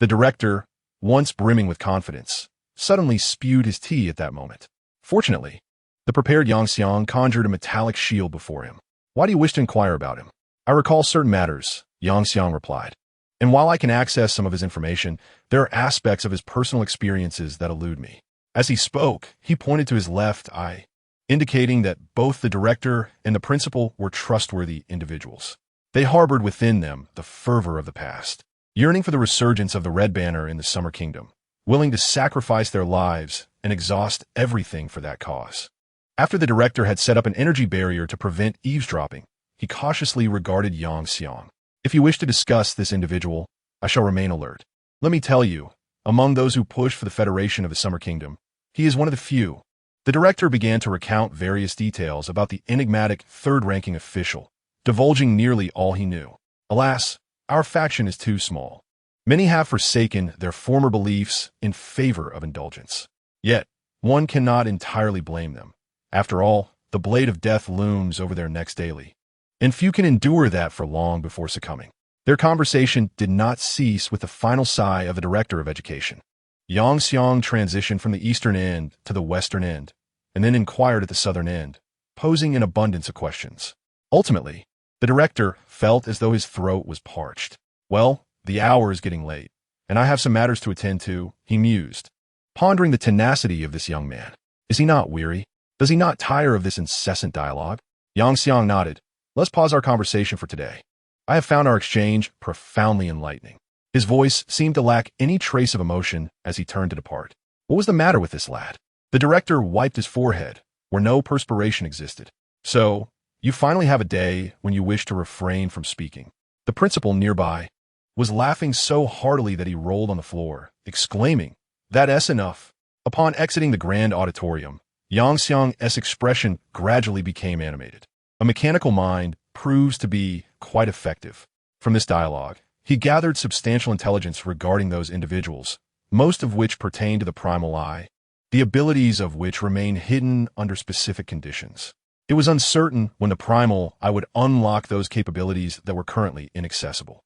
The director, once brimming with confidence, suddenly spewed his tea at that moment. Fortunately, the prepared Yang Xiang conjured a metallic shield before him. Why do you wish to inquire about him? I recall certain matters, Yang Xiang replied. And while I can access some of his information, there are aspects of his personal experiences that elude me. As he spoke, he pointed to his left eye, indicating that both the director and the principal were trustworthy individuals. They harbored within them the fervor of the past, yearning for the resurgence of the Red Banner in the Summer Kingdom, willing to sacrifice their lives and exhaust everything for that cause. After the director had set up an energy barrier to prevent eavesdropping, he cautiously regarded Yang Xiang. If you wish to discuss this individual, I shall remain alert. Let me tell you, among those who push for the Federation of the Summer Kingdom, he is one of the few. The director began to recount various details about the enigmatic third-ranking official, divulging nearly all he knew. Alas, our faction is too small. Many have forsaken their former beliefs in favor of indulgence. Yet, one cannot entirely blame them. After all, the blade of death looms over their necks daily, and few can endure that for long before succumbing. Their conversation did not cease with the final sigh of the director of education. Yang Xiang transitioned from the eastern end to the western end, and then inquired at the southern end, posing an abundance of questions. Ultimately, the director felt as though his throat was parched. Well, the hour is getting late, and I have some matters to attend to, he mused, pondering the tenacity of this young man. Is he not weary? Does he not tire of this incessant dialogue? Yang Xiang nodded. Let's pause our conversation for today. I have found our exchange profoundly enlightening. His voice seemed to lack any trace of emotion as he turned to depart. What was the matter with this lad? The director wiped his forehead, where no perspiration existed. So, you finally have a day when you wish to refrain from speaking. The principal nearby was laughing so heartily that he rolled on the floor, exclaiming, That's enough. Upon exiting the grand auditorium, Yang Xiang's expression gradually became animated. A mechanical mind proves to be quite effective. From this dialogue, he gathered substantial intelligence regarding those individuals, most of which pertain to the primal eye, the abilities of which remain hidden under specific conditions. It was uncertain when the primal eye would unlock those capabilities that were currently inaccessible.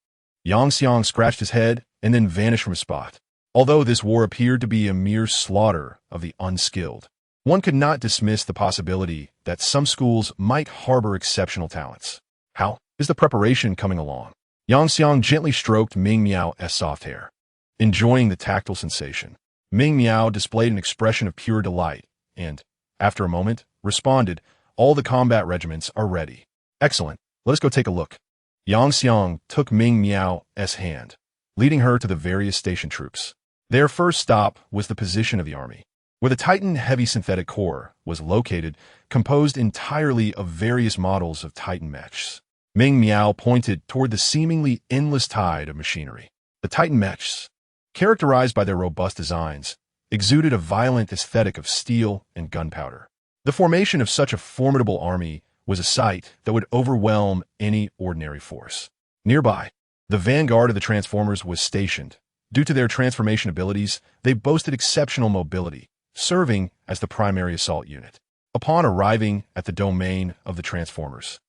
Yang Xiang scratched his head and then vanished from his spot. Although this war appeared to be a mere slaughter of the unskilled, one could not dismiss the possibility that some schools might harbor exceptional talents. How is the preparation coming along? Yang Xiang gently stroked Ming Miao's soft hair. Enjoying the tactile sensation, Ming Miao displayed an expression of pure delight and, after a moment, responded, "All the combat regiments are ready." "Excellent. Let us go take a look." Yang Xiang took Ming Miao's hand, leading her to the various station troops. Their first stop was the position of the army, where the Titan Heavy Synthetic Corps was located, composed entirely of various models of Titan mechs. Ming Miao pointed toward the seemingly endless tide of machinery. The Titan mechs, characterized by their robust designs, exuded a violent aesthetic of steel and gunpowder. The formation of such a formidable army was a sight that would overwhelm any ordinary force. Nearby, the vanguard of the Transformers was stationed. Due to their transformation abilities, they boasted exceptional mobility, serving as the primary assault unit. Upon arriving at the domain of the Transformers,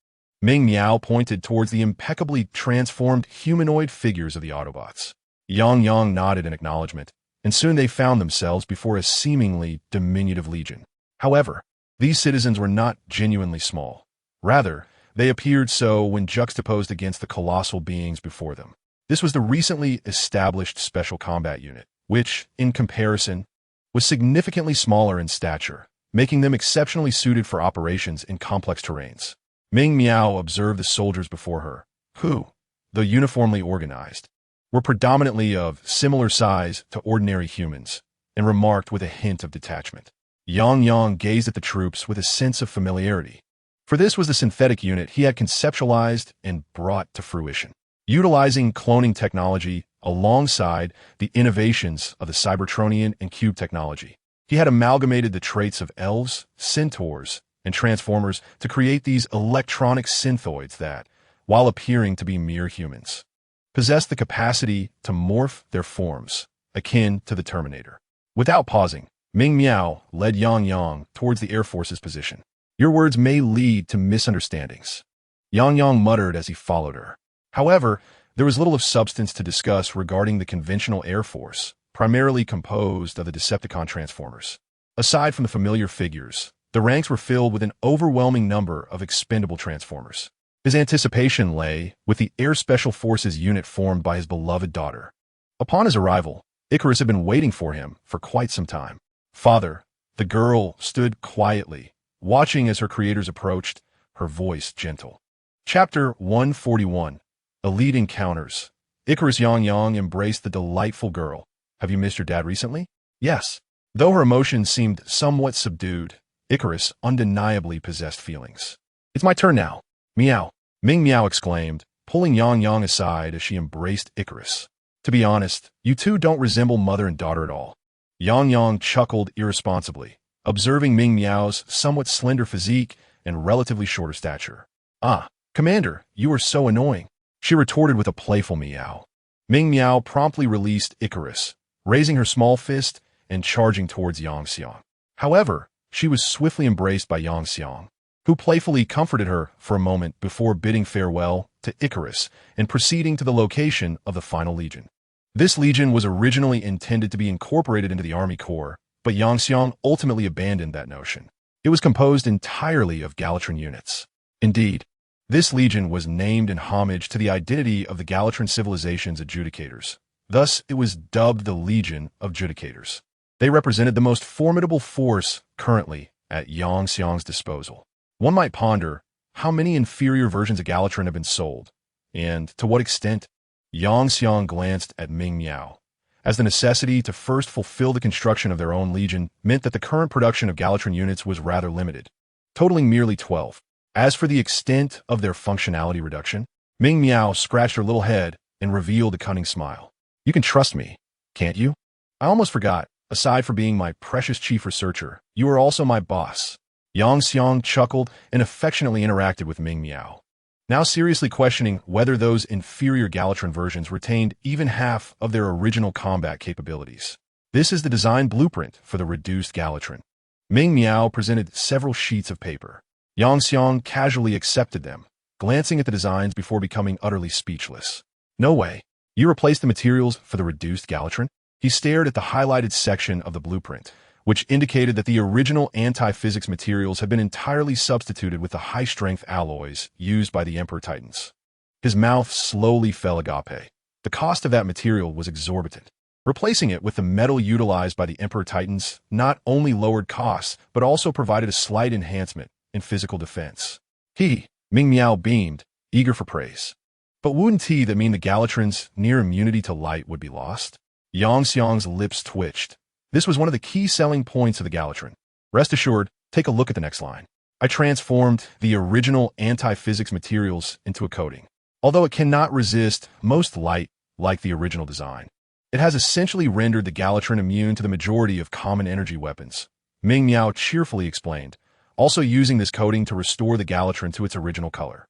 Ming Miao pointed towards the impeccably transformed humanoid figures of the Autobots. Yang nodded in acknowledgement, and soon they found themselves before a seemingly diminutive legion. However, these citizens were not genuinely small. Rather, they appeared so when juxtaposed against the colossal beings before them. This was the recently established Special Combat Unit, which, in comparison, was significantly smaller in stature, making them exceptionally suited for operations in complex terrains. Ming Miao observed the soldiers before her, who, though uniformly organized, were predominantly of similar size to ordinary humans, and remarked with a hint of detachment. Yang gazed at the troops with a sense of familiarity, for this was the synthetic unit he had conceptualized and brought to fruition. Utilizing cloning technology alongside the innovations of the Cybertronian and Cube technology, he had amalgamated the traits of elves, centaurs, and transformers to create these electronic synthoids that, while appearing to be mere humans, possessed the capacity to morph their forms, akin to the Terminator. Without pausing, Ming Miao led Yang towards the Air Force's position. "Your words may lead to misunderstandings," Yang muttered as he followed her. However, there was little of substance to discuss regarding the conventional Air Force, primarily composed of the Decepticon Transformers. Aside from the familiar figures, the ranks were filled with an overwhelming number of expendable Transformers. His anticipation lay with the Air Special Forces unit formed by his beloved daughter. Upon his arrival, Icarus had been waiting for him for quite some time. "Father," the girl stood quietly, watching as her creators approached, her voice gentle. Chapter 141. Elite Encounters. Icarus Yang embraced the delightful girl. "Have you missed your dad recently?" "Yes." Though her emotions seemed somewhat subdued, Icarus undeniably possessed feelings. "It's my turn now." "Meow." Ming Miao exclaimed, pulling Yang aside as she embraced Icarus. "To be honest, you two don't resemble mother and daughter at all." Yang chuckled irresponsibly, observing Ming Miao's somewhat slender physique and relatively shorter stature. "Ah, Commander, you are so annoying," she retorted with a playful meow. Ming Miao promptly released Icarus, raising her small fist and charging towards Yang Xiang. However, she was swiftly embraced by Yang Xiang, who playfully comforted her for a moment before bidding farewell to Icarus and proceeding to the location of the final legion. This legion was originally intended to be incorporated into the Army Corps, but Yang Xiang ultimately abandoned that notion. It was composed entirely of Galatron units. Indeed, this legion was named in homage to the identity of the Galatron civilization's adjudicators. Thus, it was dubbed the Legion of Judicators. They represented the most formidable force currently at Yang Xiang's disposal. One might ponder how many inferior versions of Galatron have been sold, and to what extent. Yang Xiang glanced at Ming Miao, as the necessity to first fulfill the construction of their own legion meant that the current production of Galatron units was rather limited, totaling merely 12. As for the extent of their functionality reduction, Ming Miao scratched her little head and revealed a cunning smile. "You can trust me, can't you?" "I almost forgot. Aside from being my precious chief researcher, you are also my boss. Yang Xiang chuckled and affectionately interacted with Ming Miao, now seriously questioning whether those inferior Galatron versions retained even half of their original combat capabilities. This is the design blueprint for the reduced Galatron. Ming Miao presented several sheets of paper. Yang Xiang casually accepted them, glancing at the designs before becoming utterly speechless. No way. You replaced the materials for the reduced Galatron? He stared at the highlighted section of the blueprint, which indicated that the original anti-physics materials had been entirely substituted with the high-strength alloys used by the Emperor Titans. His mouth slowly fell agape. The cost of that material was exorbitant. Replacing it with the metal utilized by the Emperor Titans not only lowered costs, but also provided a slight enhancement in physical defense. Ming Miao beamed, eager for praise. But wouldn't that mean the Galatron's near immunity to light would be lost? Yang Xiang's lips twitched. This was one of the key selling points of the Galatron. Rest assured, take a look at the next line. I transformed the original anti-physics materials into a coating. Although it cannot resist most light like the original design, it has essentially rendered the Galatron immune to the majority of common energy weapons. Ming Miao cheerfully explained, also using this coating to restore the Galatron to its original color.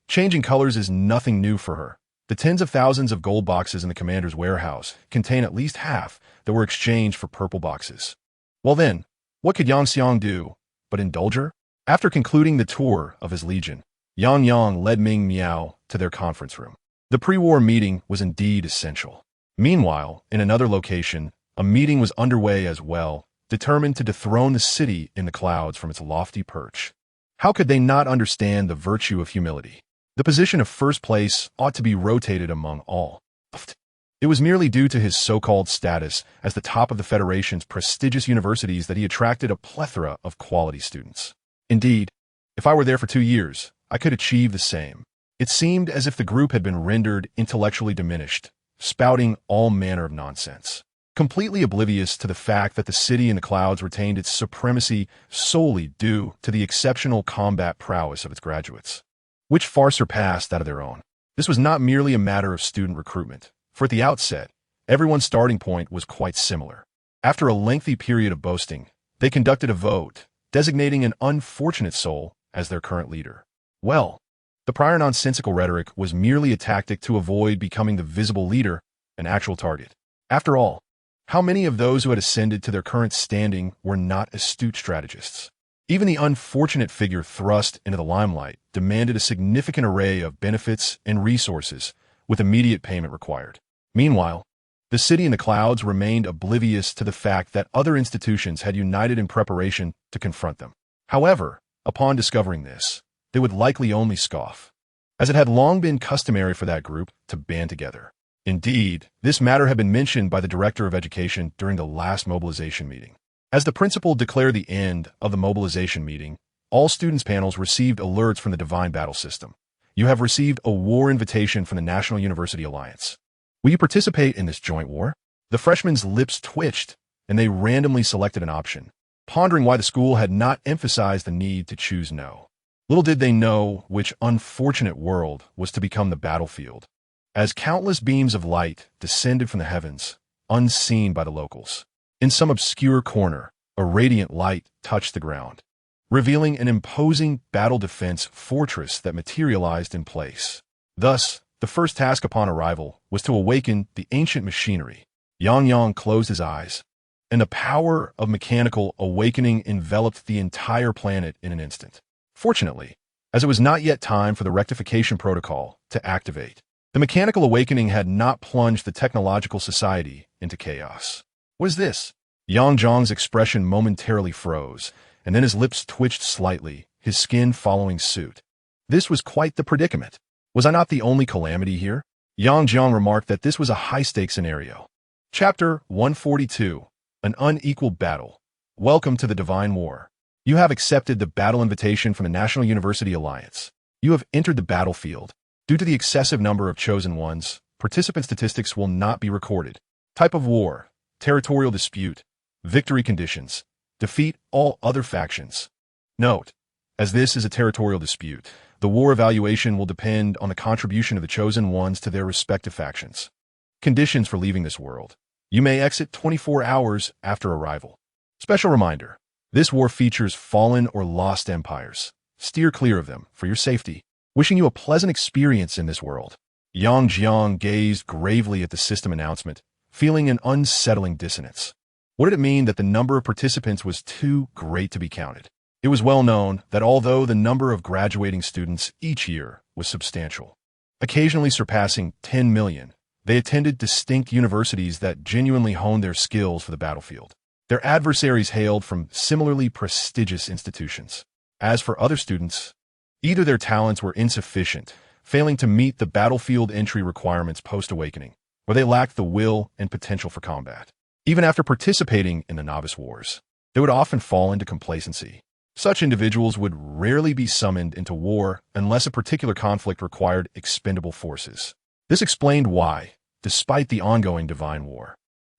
Changing colors is nothing new for her. The tens of thousands of gold boxes in the commander's warehouse contain at least half that were exchanged for purple boxes. Well then, what could Yang Xiang do but indulge her? After concluding the tour of his legion, Yang led Ming Miao to their conference room. The pre-war meeting was indeed essential. Meanwhile, in another location, a meeting was underway as well, determined to dethrone the city in the clouds from its lofty perch. How could they not understand the virtue of humility? The position of first place ought to be rotated among all. It was merely due to his so-called status as the top of the Federation's prestigious universities that he attracted a plethora of quality students. Indeed, if I were there for 2 years, I could achieve the same. It seemed as if the group had been rendered intellectually diminished, spouting all manner of nonsense, completely oblivious to the fact that the city in the clouds retained its supremacy solely due to the exceptional combat prowess of its graduates, which far surpassed that of their own. This was not merely a matter of student recruitment, for at the outset, everyone's starting point was quite similar. After a lengthy period of boasting, they conducted a vote, designating an unfortunate soul as their current leader. Well, the prior nonsensical rhetoric was merely a tactic to avoid becoming the visible leader, an actual target. After all, how many of those who had ascended to their current standing were not astute strategists? Even the unfortunate figure thrust into the limelight demanded a significant array of benefits and resources, with immediate payment required. Meanwhile, the city in the clouds remained oblivious to the fact that other institutions had united in preparation to confront them. However, upon discovering this, they would likely only scoff, as it had long been customary for that group to band together. Indeed, this matter had been mentioned by the Director of Education during the last mobilization meeting. As the principal declared the end of the mobilization meeting, all students' panels received alerts from the Divine Battle System. You have received a war invitation from the National University Alliance. Will you participate in this joint war? The freshmen's lips twitched, and they randomly selected an option, pondering why the school had not emphasized the need to choose no. Little did they know which unfortunate world was to become the battlefield, as countless beams of light descended from the heavens, unseen by the locals. In some obscure corner, a radiant light touched the ground, revealing an imposing battle defense fortress that materialized in place. Thus, the first task upon arrival was to awaken the ancient machinery. Yang closed his eyes, and the power of mechanical awakening enveloped the entire planet in an instant. Fortunately, as it was not yet time for the rectification protocol to activate, the mechanical awakening had not plunged the technological society into chaos. What is this? Yang Zhang's expression momentarily froze, and then his lips twitched slightly, his skin following suit. This was quite the predicament. Was I not the only calamity here? Yang Zhang remarked that this was a high-stakes scenario. Chapter 142, An Unequal Battle. Welcome to the Divine War. You have accepted the battle invitation from the National University Alliance. You have entered the battlefield. Due to the excessive number of chosen ones, participant statistics will not be recorded. Type of war, territorial dispute, victory conditions, defeat all other factions. Note, as this is a territorial dispute, the war evaluation will depend on the contribution of the chosen ones to their respective factions. Conditions for leaving this world. You may exit 24 hours after arrival. Special reminder, this war features fallen or lost empires. Steer clear of them for your safety. Wishing you a pleasant experience in this world. Yang Jiang gazed gravely at the system announcement, feeling an unsettling dissonance. What did it mean that the number of participants was too great to be counted? It was well known that although the number of graduating students each year was substantial, occasionally surpassing 10 million, they attended distinct universities that genuinely honed their skills for the battlefield. Their adversaries hailed from similarly prestigious institutions. As for other students, either their talents were insufficient, failing to meet the battlefield entry requirements post-awakening, or they lacked the will and potential for combat. Even after participating in the novice wars, they would often fall into complacency. Such individuals would rarely be summoned into war unless a particular conflict required expendable forces. This explained why, despite the ongoing divine war,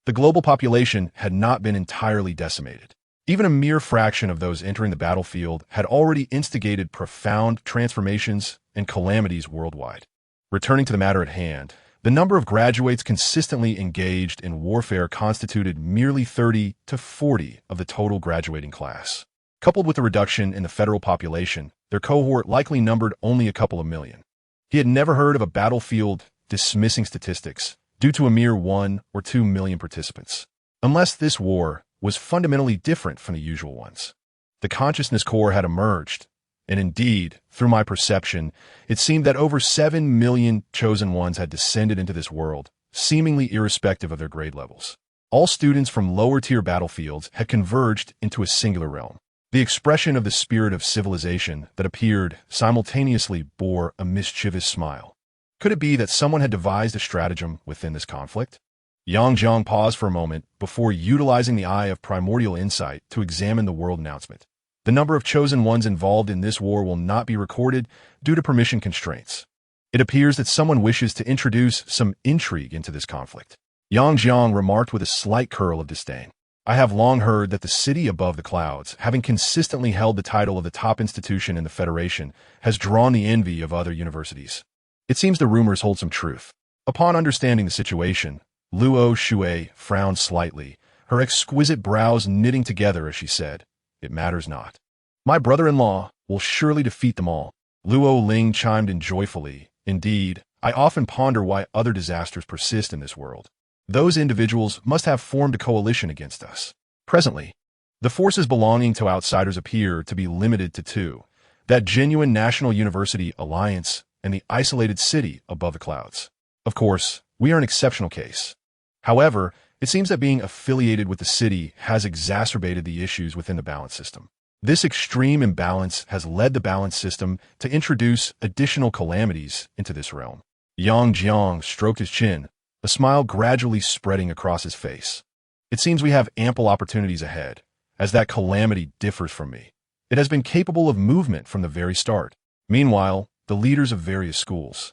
the global population had not been entirely decimated. Even a mere fraction of those entering the battlefield had already instigated profound transformations and calamities worldwide. Returning to the matter at hand, the number of graduates consistently engaged in warfare constituted merely 30 to 40 of the total graduating class. Coupled with the reduction in the federal population, their cohort likely numbered only a couple of million. He had never heard of a battlefield dismissing statistics due to a mere 1 or 2 million participants. Unless this war was fundamentally different from the usual ones. The consciousness core had emerged, and indeed, through my perception, it seemed that over 7 million chosen ones had descended into this world, seemingly irrespective of their grade levels. All students from lower-tier battlefields had converged into a singular realm. The expression of the spirit of civilization that appeared simultaneously bore a mischievous smile. Could it be that someone had devised a stratagem within this conflict? Yang Jiang paused for a moment before utilizing the eye of primordial insight to examine the world announcement. The number of chosen ones involved in this war will not be recorded due to permission constraints. It appears that someone wishes to introduce some intrigue into this conflict. Yang Jiang remarked with a slight curl of disdain. I have long heard that the city above the clouds, having consistently held the title of the top institution in the Federation, has drawn the envy of other universities. It seems the rumors hold some truth. Upon understanding the situation, Luo Shui frowned slightly, her exquisite brows knitting together as she said, "It matters not. My brother-in-law will surely defeat them all." Luo Ling chimed in joyfully. Indeed, I often ponder why other disasters persist in this world. Those individuals must have formed a coalition against us. Presently, the forces belonging to outsiders appear to be limited to two, that genuine national university alliance and the isolated city above the clouds. Of course, we are an exceptional case. However, it seems that being affiliated with the city has exacerbated the issues within the balance system. This extreme imbalance has led the balance system to introduce additional calamities into this realm. Yang Jiang stroked his chin, a smile gradually spreading across his face. It seems we have ample opportunities ahead, as that calamity differs from me. It has been capable of movement from the very start. Meanwhile, the leaders of various schools,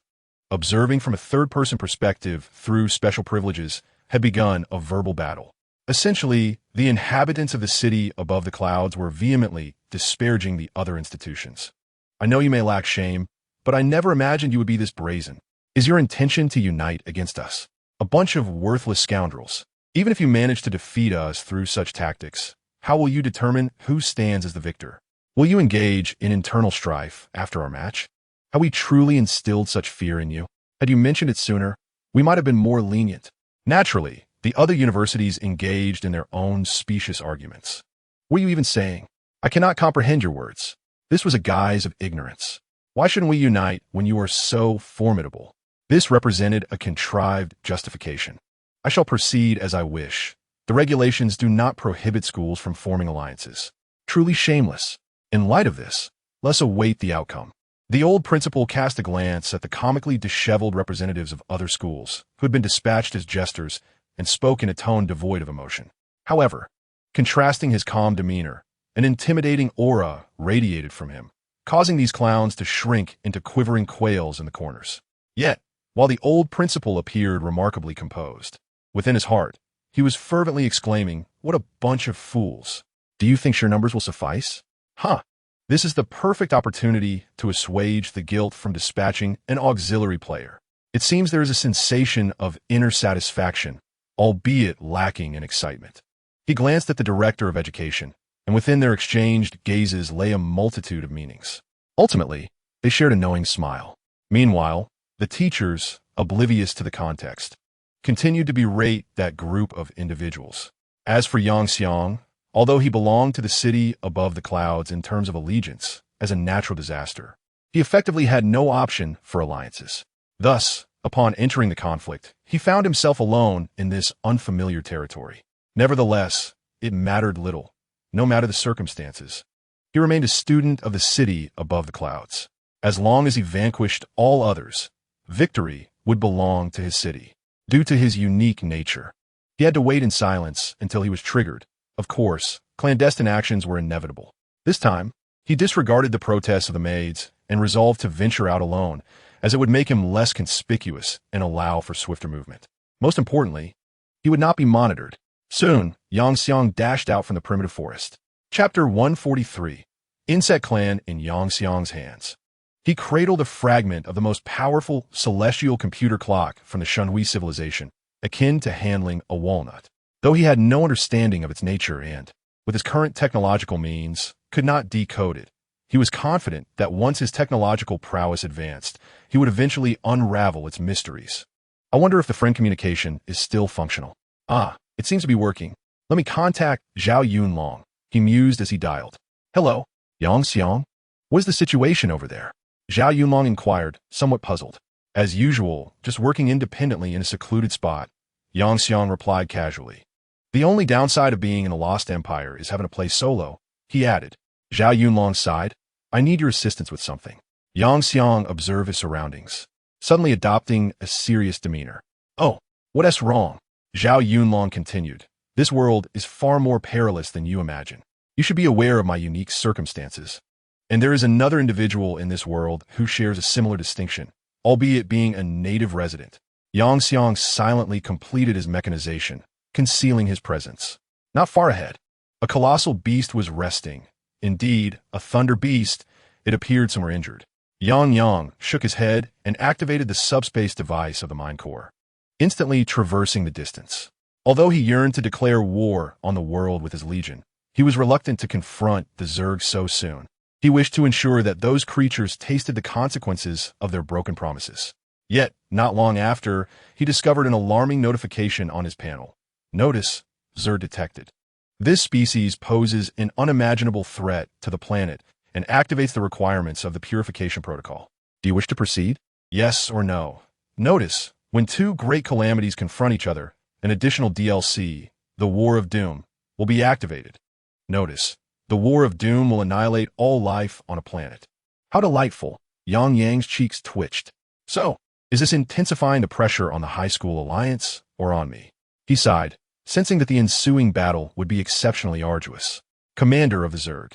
observing from a third-person perspective through special privileges, had begun a verbal battle. Essentially, the inhabitants of the city above the clouds were vehemently disparaging the other institutions. I know you may lack shame, but I never imagined you would be this brazen. Is your intention to unite against us? A bunch of worthless scoundrels. Even if you manage to defeat us through such tactics, how will you determine who stands as the victor? Will you engage in internal strife after our match? Have we truly instilled such fear in you? Had you mentioned it sooner, we might have been more lenient. Naturally, the other universities engaged in their own specious arguments. What are you even saying? I cannot comprehend your words. This was a guise of ignorance. Why shouldn't we unite when you are so formidable? This represented a contrived justification. I shall proceed as I wish. The regulations do not prohibit schools from forming alliances. Truly shameless. In light of this, let's await the outcome. The old principal cast a glance at the comically disheveled representatives of other schools, who had been dispatched as jesters, and spoke in a tone devoid of emotion. However, contrasting his calm demeanor, an intimidating aura radiated from him, causing these clowns to shrink into quivering quails in the corners. Yet, while the old principal appeared remarkably composed, within his heart, he was fervently exclaiming, "What a bunch of fools! Do you think your numbers will suffice? Huh! This is the perfect opportunity to assuage the guilt from dispatching an auxiliary player. It seems there is a sensation of inner satisfaction albeit lacking in excitement. He glanced at the director of education, and within their exchanged gazes lay a multitude of meanings. Ultimately, they shared a knowing smile. Meanwhile, the teachers, oblivious to the context, continued to berate that group of individuals. As for Yang Xiang, although he belonged to the city above the clouds in terms of allegiance, as a natural disaster, he effectively had no option for alliances. Thus, upon entering the conflict, he found himself alone in this unfamiliar territory. Nevertheless, it mattered little, no matter the circumstances. He remained a student of the city above the clouds. As long as he vanquished all others, victory would belong to his city. Due to his unique nature, he had to wait in silence until he was triggered. Of course, clandestine actions were inevitable. This time, he disregarded the protests of the maids and resolved to venture out alone, as it would make him less conspicuous and allow for swifter movement. Most importantly, he would not be monitored. Soon, Yang Xiang dashed out from the primitive forest. Chapter 143. Insect Clan in Yang Xiang's hands. He cradled a fragment of the most powerful celestial computer clock from the Shunhui civilization, akin to handling a walnut. Though he had no understanding of its nature and, with his current technological means, could not decode it, he was confident that once his technological prowess advanced, he would eventually unravel its mysteries. I wonder if the friend communication is still functional. It seems to be working. Let me contact Zhao Yunlong, he mused as he dialed. Hello, Yang Xiang? What is the situation over there? Zhao Yunlong inquired, somewhat puzzled. As usual, just working independently in a secluded spot, Yang Xiang replied casually. The only downside of being in a lost empire is having to play solo, he added. Zhao Yunlong sighed. I need your assistance with something. Yang Xiang observed his surroundings, suddenly adopting a serious demeanor. Oh, what's wrong? Zhao Yunlong continued. This world is far more perilous than you imagine. You should be aware of my unique circumstances. And there is another individual in this world who shares a similar distinction, albeit being a native resident. Yang Xiang silently completed his mechanization, concealing his presence. Not far ahead, a colossal beast was resting. Indeed, a thunder beast. It appeared somewhere injured. Yang shook his head and activated the subspace device of the Mind Core, instantly traversing the distance. Although he yearned to declare war on the world with his legion, he was reluctant to confront the Zerg so soon. He wished to ensure that those creatures tasted the consequences of their broken promises. Yet, not long after, he discovered an alarming notification on his panel. Notice, Zerg detected. This species poses an unimaginable threat to the planet and activates the requirements of the purification protocol. Do you wish to proceed? Yes or no? Notice, when two great calamities confront each other, an additional DLC, the War of Doom, will be activated. Notice, the War of Doom will annihilate all life on a planet. How delightful. Yang's cheeks twitched. So, is this intensifying the pressure on the high school alliance or on me? He sighed, sensing that the ensuing battle would be exceptionally arduous. Commander of the Zerg,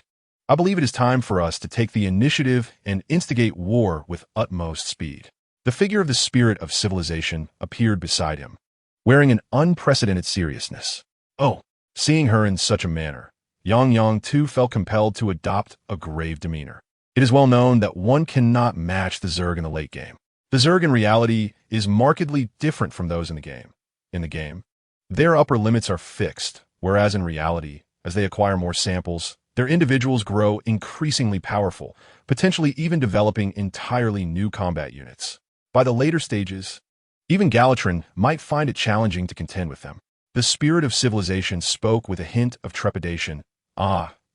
I believe it is time for us to take the initiative and instigate war with utmost speed. The figure of the spirit of civilization appeared beside him, wearing an unprecedented seriousness. Oh, seeing her in such a manner, Yang too felt compelled to adopt a grave demeanor. It is well known that one cannot match the Zerg in the late game. The Zerg in reality is markedly different from those in the game. In the game, their upper limits are fixed, whereas in reality, as they acquire more samples, their individuals grow increasingly powerful, potentially even developing entirely new combat units. By the later stages, even Galatron might find it challenging to contend with them. The spirit of civilization spoke with a hint of trepidation.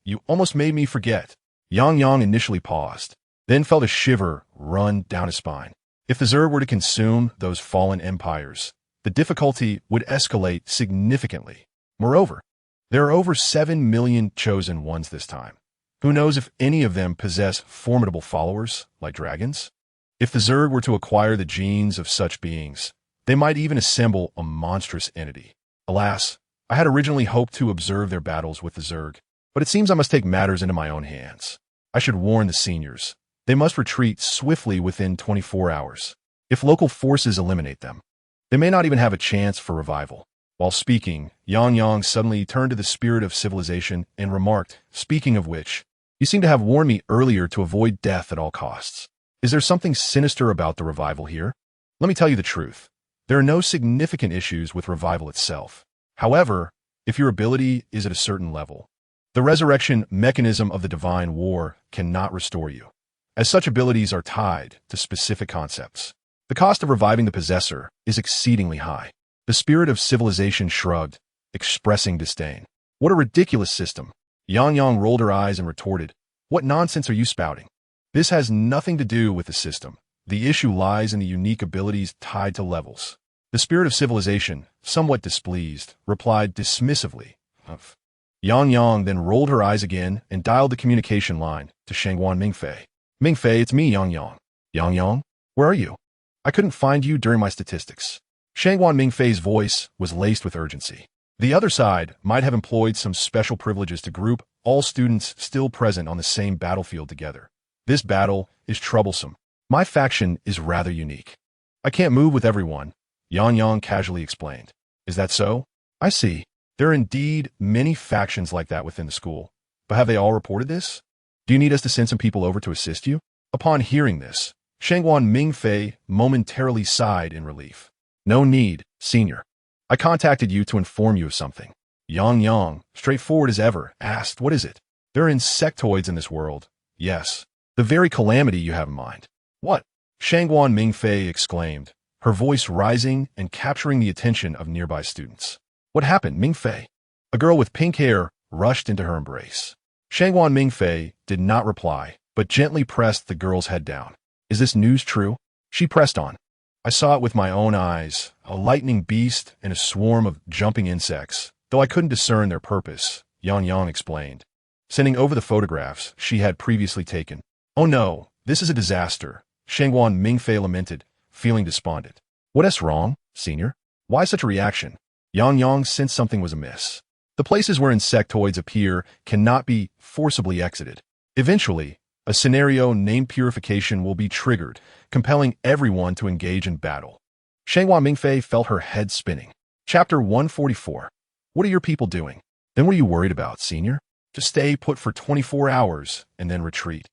You almost made me forget. Yang initially paused, then felt a shiver run down his spine. If the Zerg were to consume those fallen empires, the difficulty would escalate significantly. Moreover, there are over 7 million chosen ones this time. Who knows if any of them possess formidable followers, like dragons? If the Zerg were to acquire the genes of such beings, they might even assemble a monstrous entity. Alas, I had originally hoped to observe their battles with the Zerg, but it seems I must take matters into my own hands. I should warn the seniors. They must retreat swiftly within 24 hours. If local forces eliminate them, they may not even have a chance for revival. While speaking, Yang suddenly turned to the spirit of civilization and remarked, speaking of which, you seem to have warned me earlier to avoid death at all costs. Is there something sinister about the revival here? Let me tell you the truth. There are no significant issues with revival itself. However, if your ability is at a certain level, the resurrection mechanism of the divine war cannot restore you, as such abilities are tied to specific concepts. The cost of reviving the possessor is exceedingly high. The spirit of civilization shrugged, expressing disdain. What a ridiculous system. Yang rolled her eyes and retorted, "What nonsense are you spouting? This has nothing to do with the system. The issue lies in the unique abilities tied to levels." The spirit of civilization, somewhat displeased, replied dismissively, "Humph." Yang then rolled her eyes again and dialed the communication line to Shangguan Mingfei. "Mingfei, it's me, Yang. Yang, where are you? I couldn't find you during my statistics." Shangguan Mingfei's voice was laced with urgency. The other side might have employed some special privileges to group all students still present on the same battlefield together. This battle is troublesome. My faction is rather unique. I can't move with everyone, Yang casually explained. "Is that so? I see. There are indeed many factions like that within the school. But have they all reported this? Do you need us to send some people over to assist you?" Upon hearing this, Shangguan Mingfei momentarily sighed in relief. "No need, senior. I contacted you to inform you of something." Yang, straightforward as ever, asked, "What is it?" "There are insectoids in this world." "Yes. The very calamity you have in mind." "What?" Shangguan Mingfei exclaimed, her voice rising and capturing the attention of nearby students. "What happened, Mingfei?" A girl with pink hair rushed into her embrace. Shangguan Mingfei did not reply, but gently pressed the girl's head down. "Is this news true?" She pressed on. "I saw it with my own eyes, a lightning beast and a swarm of jumping insects, though I couldn't discern their purpose," Yang explained, sending over the photographs she had previously taken. "Oh no, this is a disaster," Shangguan Mingfei lamented, feeling despondent. "What's wrong, senior? Why such a reaction?" Yang sensed something was amiss. The places where insectoids appear cannot be forcibly exited. Eventually, a scenario named purification will be triggered, compelling everyone to engage in battle. Shangguan Mingfei felt her head spinning. Chapter 144. What are your people doing? Then what are you worried about, senior? To stay put for 24 hours and then retreat.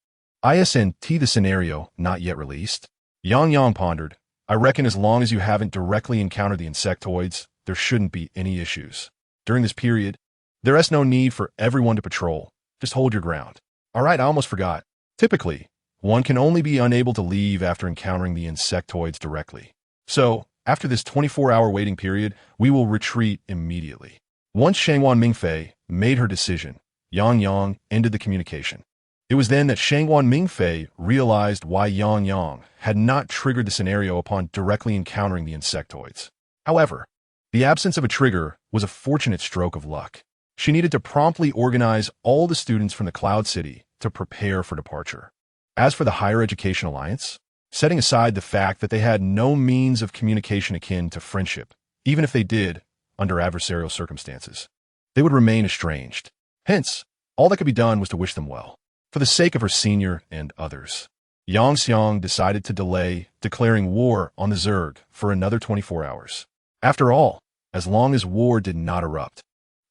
ISNT the scenario not yet released? Yang pondered. I reckon as long as you haven't directly encountered the insectoids, there shouldn't be any issues. During this period, there is no need for everyone to patrol. Just hold your ground. All right, I almost forgot. Typically, one can only be unable to leave after encountering the insectoids directly. So, after this 24-hour waiting period, we will retreat immediately. Once Shangguan Mingfei made her decision, Yang ended the communication. It was then that Shangguan Mingfei realized why Yang had not triggered the scenario upon directly encountering the insectoids. However, the absence of a trigger was a fortunate stroke of luck. She needed to promptly organize all the students from the Cloud City to prepare for departure. As for the Higher Education Alliance, setting aside the fact that they had no means of communication akin to friendship, even if they did, under adversarial circumstances, they would remain estranged. Hence, all that could be done was to wish them well. For the sake of her senior and others, Yang decided to delay declaring war on the Zerg for another 24 hours. After all, as long as war did not erupt,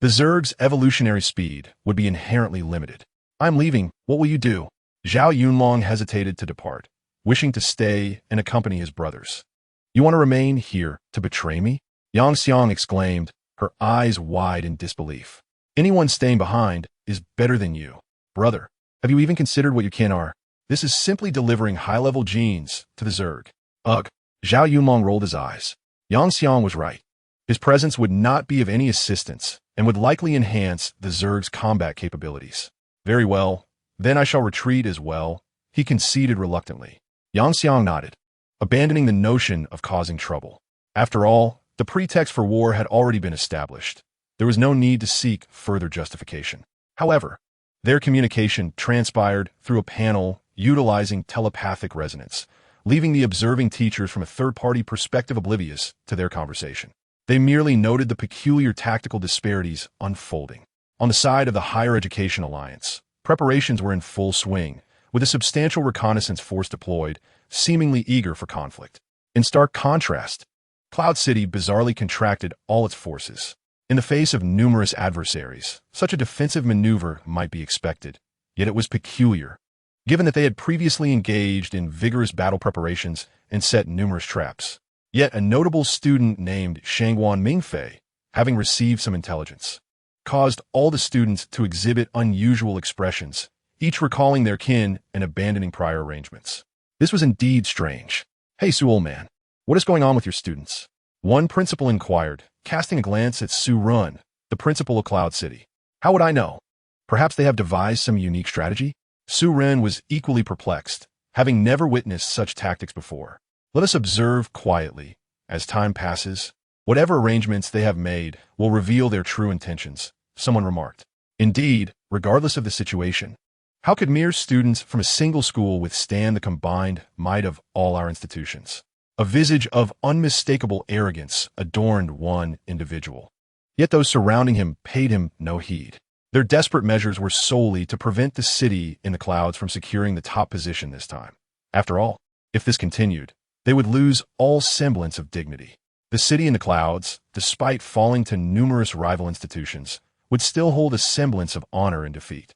the Zerg's evolutionary speed would be inherently limited. "I'm leaving, what will you do?" Zhao Yunlong hesitated to depart, wishing to stay and accompany his brothers. "You want to remain here to betray me?" Yang exclaimed, her eyes wide in disbelief. "Anyone staying behind is better than you. Brother, have you even considered what your kin are? This is simply delivering high-level genes to the Zerg." Ugh. Zhao Yunlong rolled his eyes. Yang was right. His presence would not be of any assistance and would likely enhance the Zerg's combat capabilities. "Very well, then I shall retreat as well," he conceded reluctantly. Yang nodded, abandoning the notion of causing trouble. After all, the pretext for war had already been established. There was no need to seek further justification. However, their communication transpired through a panel utilizing telepathic resonance, leaving the observing teachers from a third-party perspective oblivious to their conversation. They merely noted the peculiar tactical disparities unfolding. On the side of the Higher Education Alliance, preparations were in full swing, with a substantial reconnaissance force deployed, seemingly eager for conflict. In stark contrast, Cloud City bizarrely contracted all its forces. In the face of numerous adversaries, such a defensive maneuver might be expected, yet it was peculiar, given that they had previously engaged in vigorous battle preparations and set numerous traps. Yet a notable student named Shangguan Mingfei, having received some intelligence, caused all the students to exhibit unusual expressions, each recalling their kin and abandoning prior arrangements. This was indeed strange. "Hey, Su, old man, what is going on with your students?" one principal inquired, casting a glance at Su Run, the principal of Cloud City. "How would I know? Perhaps they have devised some unique strategy?" Su Ren was equally perplexed, having never witnessed such tactics before. "Let us observe quietly. As time passes, whatever arrangements they have made will reveal their true intentions," someone remarked. Indeed, regardless of the situation, how could mere students from a single school withstand the combined might of all our institutions? A visage of unmistakable arrogance adorned one individual. Yet those surrounding him paid him no heed. Their desperate measures were solely to prevent the city in the clouds from securing the top position this time. After all, if this continued, they would lose all semblance of dignity. The city in the clouds, despite falling to numerous rival institutions, would still hold a semblance of honor in defeat.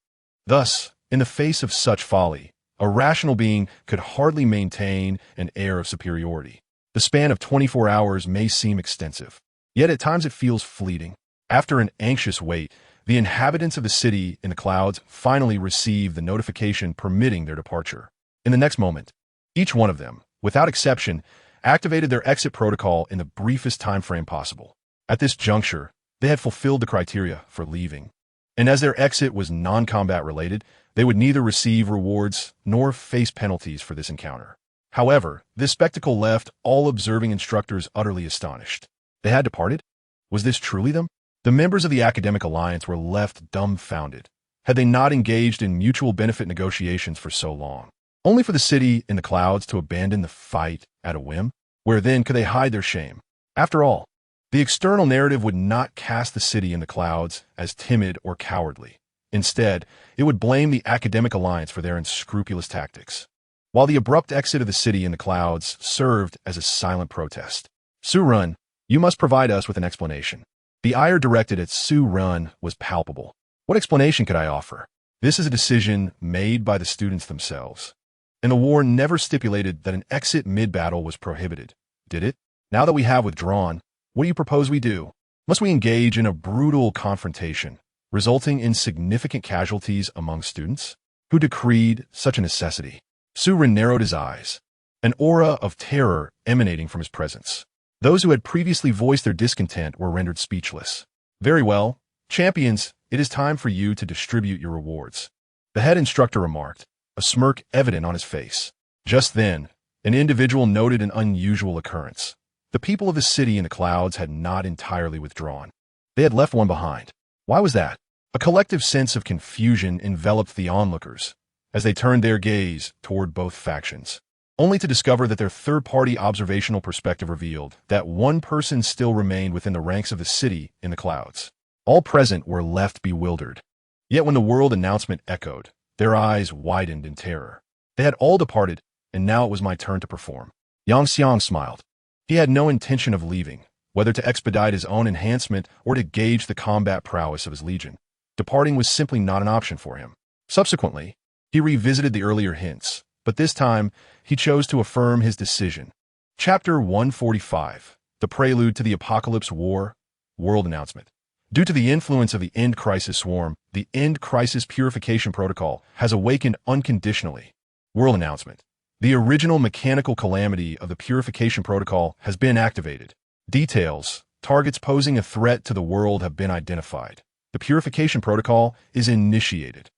Thus, in the face of such folly, a rational being could hardly maintain an air of superiority. The span of 24 hours may seem extensive, yet at times it feels fleeting. After an anxious wait, the inhabitants of the city in the clouds finally received the notification permitting their departure. In the next moment, each one of them, without exception, activated their exit protocol in the briefest time frame possible. At this juncture, they had fulfilled the criteria for leaving, and as their exit was non-combat related, they would neither receive rewards nor face penalties for this encounter. However, this spectacle left all observing instructors utterly astonished. They had departed? Was this truly them? The members of the academic alliance were left dumbfounded. Had they not engaged in mutual benefit negotiations for so long, only for the city in the clouds to abandon the fight at a whim? Where then could they hide their shame? After all, the external narrative would not cast the city in the clouds as timid or cowardly. Instead, it would blame the academic alliance for their unscrupulous tactics, while the abrupt exit of the city in the clouds served as a silent protest. "Su Run, you must provide us with an explanation." The ire directed at Su Run was palpable. What explanation could I offer? This is a decision made by the students themselves, and the war never stipulated that an exit mid-battle was prohibited, did it? Now that we have withdrawn, what do you propose we do? Must we engage in a brutal confrontation, resulting in significant casualties among students? Who decreed such a necessity? Su Ren narrowed his eyes, an aura of terror emanating from his presence. Those who had previously voiced their discontent were rendered speechless. "Very well, champions, it is time for you to distribute your rewards," the head instructor remarked, a smirk evident on his face. Just then, an individual noted an unusual occurrence. The people of the city in the clouds had not entirely withdrawn. They had left one behind. Why was that? A collective sense of confusion enveloped the onlookers as they turned their gaze toward both factions, only to discover that their third-party observational perspective revealed that one person still remained within the ranks of the city in the clouds. All present were left bewildered. Yet when the world announcement echoed, their eyes widened in terror. They had all departed, and now it was my turn to perform. Yang Xiang smiled. He had no intention of leaving, whether to expedite his own enhancement or to gauge the combat prowess of his legion. Departing was simply not an option for him. Subsequently, he revisited the earlier hints, but this time he chose to affirm his decision. Chapter 145, The Prelude to the Apocalypse War, World Announcement. Due to the influence of the End Crisis Swarm, the End Crisis Purification Protocol has awakened unconditionally. World Announcement. The original mechanical calamity of the Purification Protocol has been activated. Details: targets posing a threat to the world have been identified. The Purification Protocol is initiated.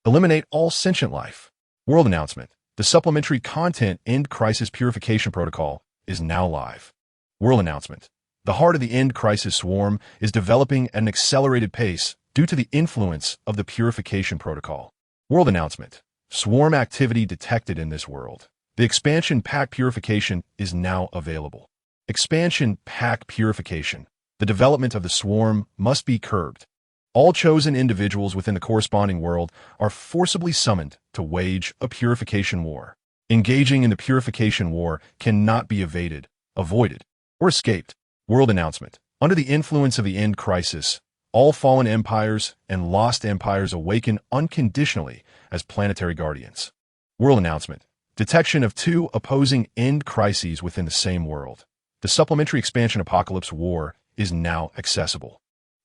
Eliminate all sentient life. World Announcement. The supplementary content End Crisis Purification Protocol is now live. World Announcement. The heart of the End Crisis Swarm is developing at an accelerated pace due to the influence of the Purification Protocol. World Announcement. Swarm activity detected in this world. The Expansion Pack Purification is now available. Expansion Pack Purification. The development of the swarm must be curbed. All chosen individuals within the corresponding world are forcibly summoned to wage a purification war. Engaging in the purification war cannot be evaded, avoided, or escaped. World Announcement. Under the influence of the End Crisis, all fallen empires and lost empires awaken unconditionally as planetary guardians. World Announcement. Detection of two opposing end crises within the same world. The supplementary expansion Apocalypse War is now accessible.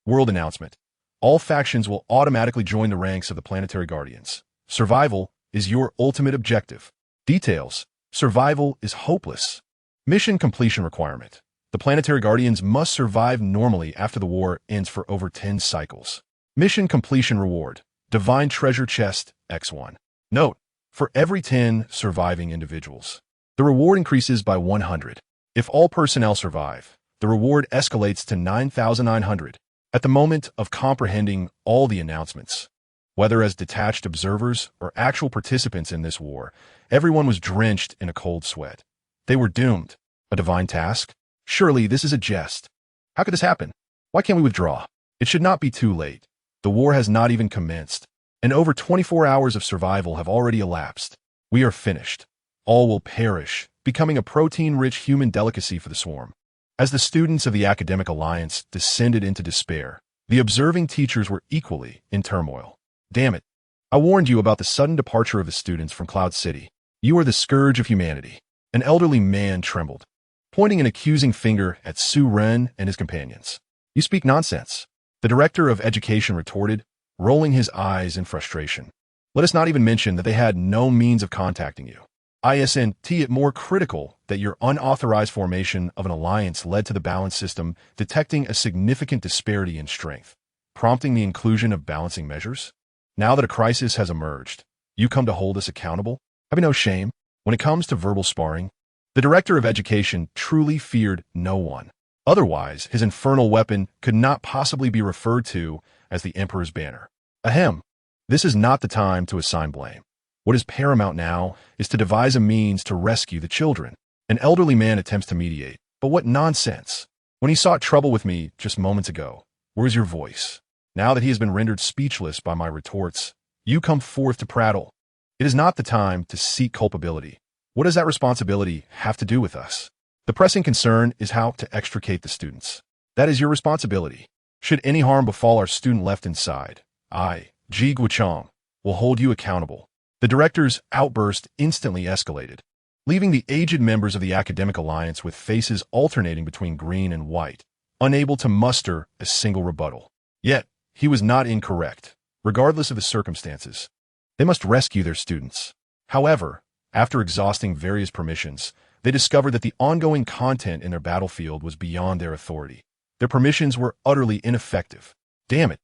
World announcement. All factions will automatically join the ranks of the Planetary Guardians. Survival is your ultimate objective. Details. Survival is hopeless. Mission completion requirement. The Planetary Guardians must survive normally after the war ends for over 10 cycles. Mission completion reward. Divine Treasure Chest, X1. Note, for every 10 surviving individuals, the reward increases by 100. If all personnel survive, the reward escalates to 9,900. At the moment of comprehending all the announcements, whether as detached observers or actual participants in this war, everyone was drenched in a cold sweat. They were doomed. A divine task? Surely this is a jest. How could this happen? Why can't we withdraw? It should not be too late. The war has not even commenced, and over 24 hours of survival have already elapsed. We are finished. All will perish, becoming a protein-rich human delicacy for the swarm. As the students of the Academic Alliance descended into despair, the observing teachers were equally in turmoil. Damn it. I warned you about the sudden departure of the students from Cloud City. You are the scourge of humanity. An elderly man trembled, pointing an accusing finger at Su Ren and his companions. You speak nonsense. The director of education retorted, rolling his eyes in frustration. Let us not even mention that they had no means of contacting you. ISNT it more critical that your unauthorized formation of an alliance led to the balance system detecting a significant disparity in strength, prompting the inclusion of balancing measures. Now that a crisis has emerged, you come to hold us accountable? Have you no shame? When it comes to verbal sparring, the director of education truly feared no one. Otherwise, his infernal weapon could not possibly be referred to as the Emperor's banner. Ahem. This is not the time to assign blame. What is paramount now is to devise a means to rescue the children. An elderly man attempts to mediate, but what nonsense. When he sought trouble with me just moments ago, where's your voice? Now that he has been rendered speechless by my retorts, you come forth to prattle. It is not the time to seek culpability. What does that responsibility have to do with us? The pressing concern is how to extricate the students. That is your responsibility. Should any harm befall our student left inside, I, Ji Guichang, will hold you accountable. The director's outburst instantly escalated, leaving the aged members of the Academic Alliance with faces alternating between green and white, unable to muster a single rebuttal. Yet, he was not incorrect, regardless of the circumstances. They must rescue their students. However, after exhausting various permissions, they discovered that the ongoing content in their battlefield was beyond their authority. Their permissions were utterly ineffective. Damn it!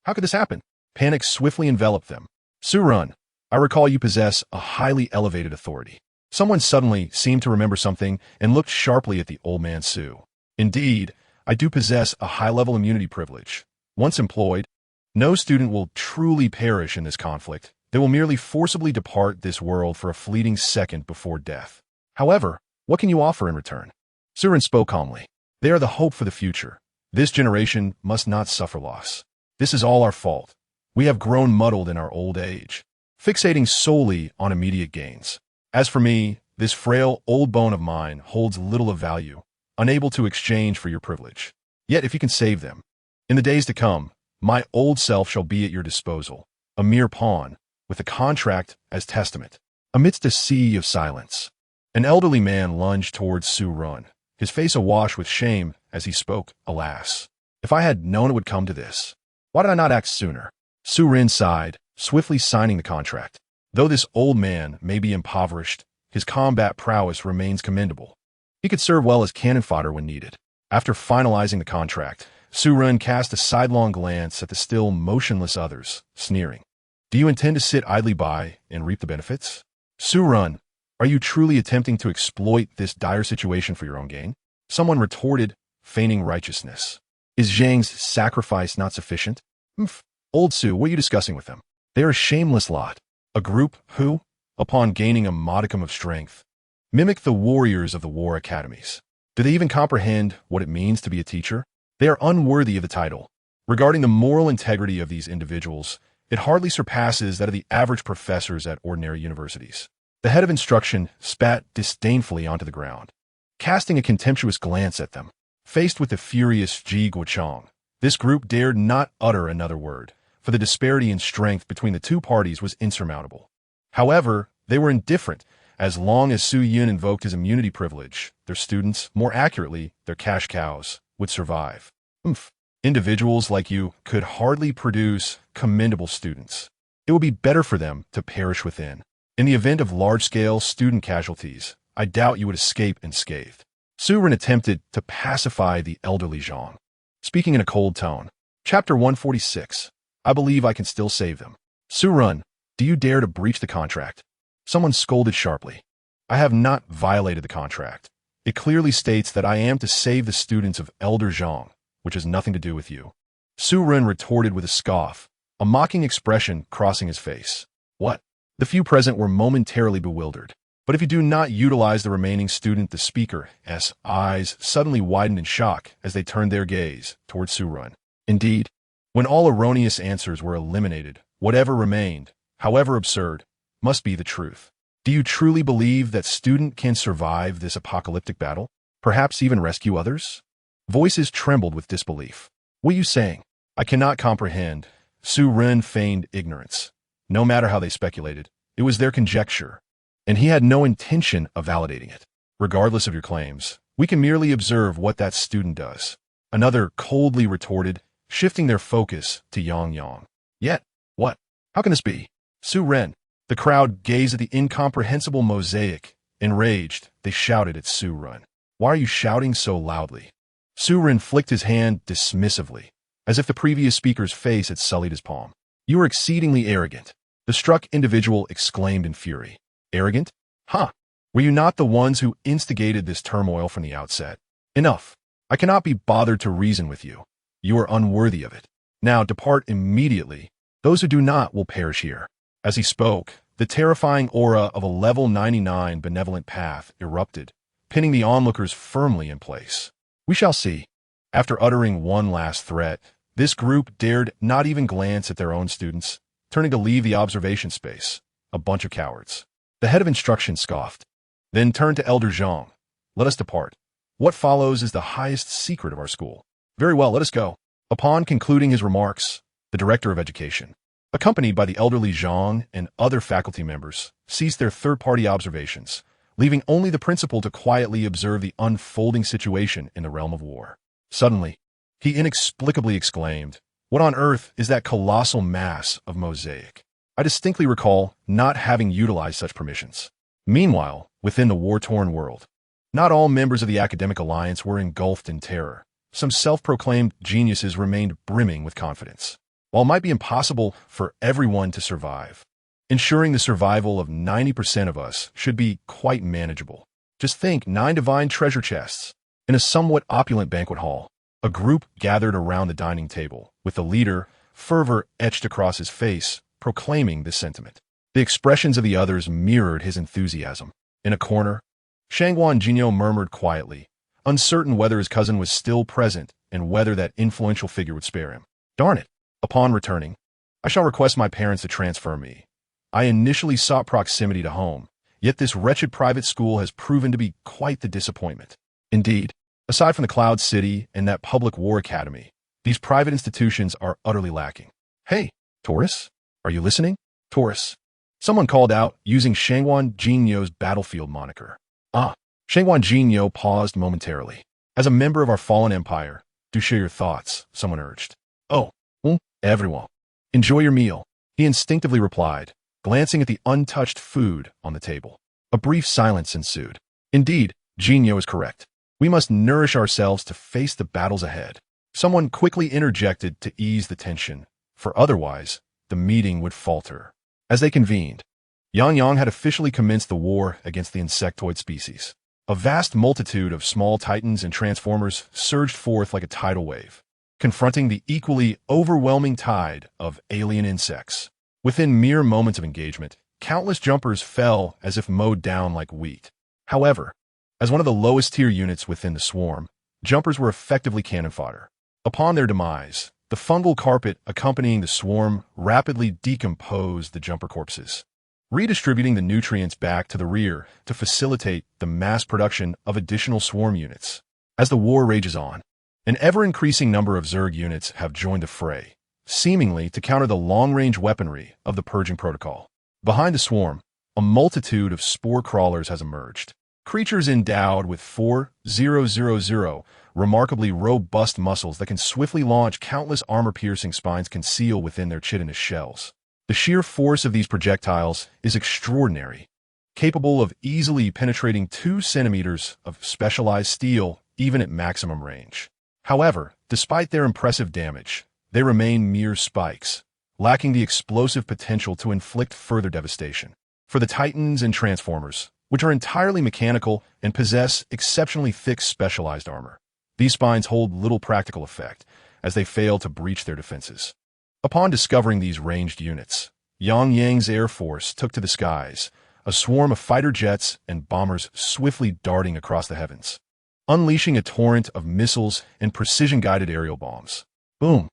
How could this happen? Panic swiftly enveloped them. Su-run, I recall you possess a highly elevated authority. Someone suddenly seemed to remember something and looked sharply at the old man Su. Indeed, I do possess a high-level immunity privilege. Once employed, no student will truly perish in this conflict. They will merely forcibly depart this world for a fleeting second before death. However, what can you offer in return? Su-ren spoke calmly. They are the hope for the future. This generation must not suffer loss. This is all our fault. We have grown muddled in our old age, fixating solely on immediate gains. As for me, this frail old bone of mine holds little of value, unable to exchange for your privilege. Yet if you can save them, in the days to come, my old self shall be at your disposal, a mere pawn, with a contract as testament. Amidst a sea of silence, an elderly man lunged towards Su-run, his face awash with shame as he spoke. Alas, if I had known it would come to this, why did I not act sooner? Su-ren sighed, swiftly signing the contract. Though this old man may be impoverished, his combat prowess remains commendable. He could serve well as cannon fodder when needed. After finalizing the contract, Su-ren cast a sidelong glance at the still motionless others, sneering. Do you intend to sit idly by and reap the benefits? Su-run, are you truly attempting to exploit this dire situation for your own gain? Someone retorted, feigning righteousness. Is Zhang's sacrifice not sufficient? Old Su, what are you discussing with them? They are a shameless lot. A group who, upon gaining a modicum of strength, mimic the warriors of the war academies. Do they even comprehend what it means to be a teacher? They are unworthy of the title. Regarding the moral integrity of these individuals, it hardly surpasses that of the average professors at ordinary universities. The head of instruction spat disdainfully onto the ground, casting a contemptuous glance at them. Faced with the furious Ji Guichang, this group dared not utter another word, for the disparity in strength between the two parties was insurmountable. However, they were indifferent, As long as Su Yun invoked his immunity privilege, their students, more accurately, their cash cows, would survive. Individuals like you could hardly produce commendable students. It would be better for them to perish within. In the event of large-scale student casualties, I doubt you would escape unscathed. Su Ren attempted to pacify the elderly Zhang, speaking in a cold tone. Chapter 146. I believe I can still save them. Su Ren, do you dare to breach the contract? Someone scolded sharply. I have not violated the contract. It clearly states that I am to save the students of Elder Zhang, which has nothing to do with you. Su Ren retorted with a scoff, a mocking expression crossing his face. What? The few present were momentarily bewildered. But if you do not utilize the remaining student, the speaker's eyes suddenly widened in shock as they turned their gaze toward Su Ren. Indeed, when all erroneous answers were eliminated, whatever remained, however absurd, must be the truth. Do you truly believe that student can survive this apocalyptic battle? Perhaps even rescue others? Voices trembled with disbelief. What are you saying? I cannot comprehend. Su Ren feigned ignorance. No matter how they speculated, it was their conjecture, and he had no intention of validating it. Regardless of your claims, we can merely observe what that student does. Another coldly retorted, shifting their focus to Yang. Yet, what? How can this be? Su Ren. The crowd gazed at the incomprehensible mosaic. Enraged, they shouted at Su Ren. Why are you shouting so loudly? Su Ren flicked his hand dismissively, as if the previous speaker's face had sullied his palm. You are exceedingly arrogant. The struck individual exclaimed in fury. Arrogant? Huh? Were you not the ones who instigated this turmoil from the outset? Enough. I cannot be bothered to reason with you. You are unworthy of it. Now depart immediately. Those who do not will perish here. As he spoke, the terrifying aura of a level 99 benevolent path erupted, pinning the onlookers firmly in place. We shall see. After uttering one last threat, this group dared not even glance at their own students, turning to leave the observation space. A bunch of cowards. The head of instruction scoffed, then turned to Elder Zhang. Let us depart. What follows is the highest secret of our school. Very well, let us go. Upon concluding his remarks, the director of education, accompanied by the elderly Zhang and other faculty members, ceased their third-party observations, leaving only the principal to quietly observe the unfolding situation in the realm of war. Suddenly, he inexplicably exclaimed, What on earth is that colossal mass of mosaic? I distinctly recall not having utilized such permissions. Meanwhile, within the war-torn world, not all members of the academic alliance were engulfed in terror. Some self-proclaimed geniuses remained brimming with confidence. While it might be impossible for everyone to survive, ensuring the survival of 90% of us should be quite manageable. Just think, 9 divine treasure chests. In a somewhat opulent banquet hall, a group gathered around the dining table, with the leader, fervor etched across his face, proclaiming this sentiment. The expressions of the others mirrored his enthusiasm. In a corner, Shangguan Jinyo murmured quietly, uncertain whether his cousin was still present and whether that influential figure would spare him. Darn it! Upon returning, I shall request my parents to transfer me. I initially sought proximity to home, yet this wretched private school has proven to be quite the disappointment. Indeed, aside from the Cloud City and that public war academy, these private institutions are utterly lacking. Hey, Taurus, are you listening? Taurus. Someone called out using Shangguan Jinyo's battlefield moniker. Shangguan Jinyo paused momentarily. As a member of our fallen empire, do share your thoughts, someone urged. Everyone. Enjoy your meal, he instinctively replied, glancing at the untouched food on the table. A brief silence ensued. Indeed, Jinyo is correct. We must nourish ourselves to face the battles ahead. Someone quickly interjected to ease the tension, for otherwise, the meeting would falter. As they convened, Yang had officially commenced the war against the insectoid species. A vast multitude of small titans and transformers surged forth like a tidal wave, confronting the equally overwhelming tide of alien insects. Within mere moments of engagement, countless jumpers fell as if mowed down like wheat. However, as one of the lowest-tier units within the swarm, jumpers were effectively cannon fodder. Upon their demise, the fungal carpet accompanying the swarm rapidly decomposed the jumper corpses, redistributing the nutrients back to the rear to facilitate the mass production of additional swarm units. As the war rages on, an ever-increasing number of Zerg units have joined the fray, seemingly to counter the long-range weaponry of the Purging Protocol. Behind the swarm, a multitude of spore crawlers has emerged. Creatures endowed with 4,000 remarkably robust muscles that can swiftly launch countless armor-piercing spines concealed within their chitinous shells. The sheer force of these projectiles is extraordinary, capable of easily penetrating 2 centimeters of specialized steel even at maximum range. However, despite their impressive damage, they remain mere spikes, lacking the explosive potential to inflict further devastation. For the Titans and Transformers, which are entirely mechanical and possess exceptionally thick specialized armor, these spines hold little practical effect, as they fail to breach their defenses. Upon discovering these ranged units, Yang Yang's Air Force took to the skies, a swarm of fighter jets and bombers swiftly darting across the heavens, unleashing a torrent of missiles and precision-guided aerial bombs. Boom!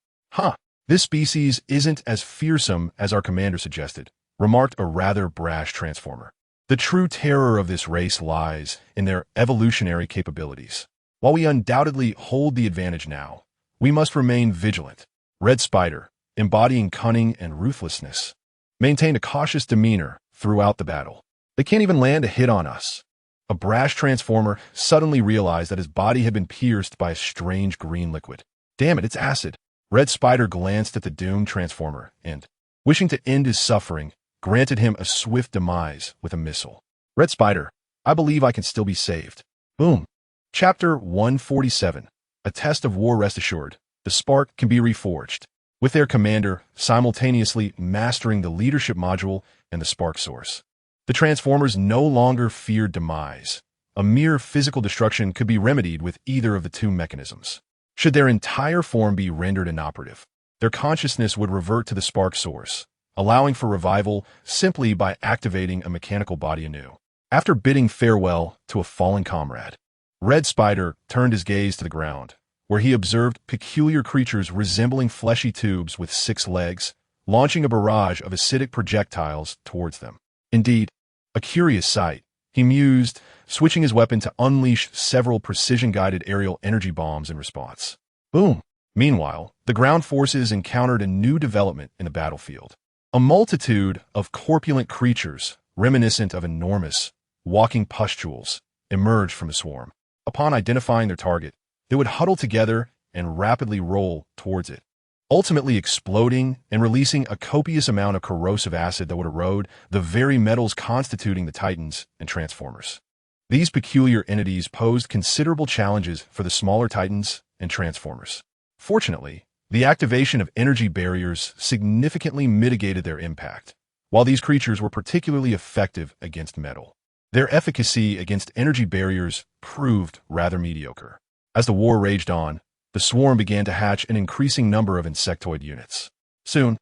This species isn't as fearsome as our commander suggested, remarked a rather brash Transformer. The true terror of this race lies in their evolutionary capabilities. While we undoubtedly hold the advantage now, we must remain vigilant. Red Spider, embodying cunning and ruthlessness, maintained a cautious demeanor throughout the battle. They can't even land a hit on us. A brash Transformer suddenly realized that his body had been pierced by a strange green liquid. Damn it, it's acid. Red Spider glanced at the doomed Transformer and, wishing to end his suffering, granted him a swift demise with a missile. Red Spider, I believe I can still be saved. Boom. Chapter 147. A Test of War. Rest assured, the spark can be reforged, with their commander simultaneously mastering the leadership module and the spark source. The Transformers no longer feared demise. A mere physical destruction could be remedied with either of the 2 mechanisms. Should their entire form be rendered inoperative, their consciousness would revert to the spark source, allowing for revival simply by activating a mechanical body anew. After bidding farewell to a fallen comrade, Red Spider turned his gaze to the ground, where he observed peculiar creatures resembling fleshy tubes with 6 legs, launching a barrage of acidic projectiles towards them. Indeed, a curious sight, he mused, switching his weapon to unleash several precision-guided aerial energy bombs in response. Boom! Meanwhile, the ground forces encountered a new development in the battlefield. A multitude of corpulent creatures, reminiscent of enormous, walking pustules, emerged from the swarm. Upon identifying their target, they would huddle together and rapidly roll towards it, ultimately exploding and releasing a copious amount of corrosive acid that would erode the very metals constituting the Titans and Transformers. These peculiar entities posed considerable challenges for the smaller Titans and Transformers. Fortunately, the activation of energy barriers significantly mitigated their impact, while these creatures were particularly effective against metal. Their efficacy against energy barriers proved rather mediocre. As the war raged on, the swarm began to hatch an increasing number of insectoid units. Soon,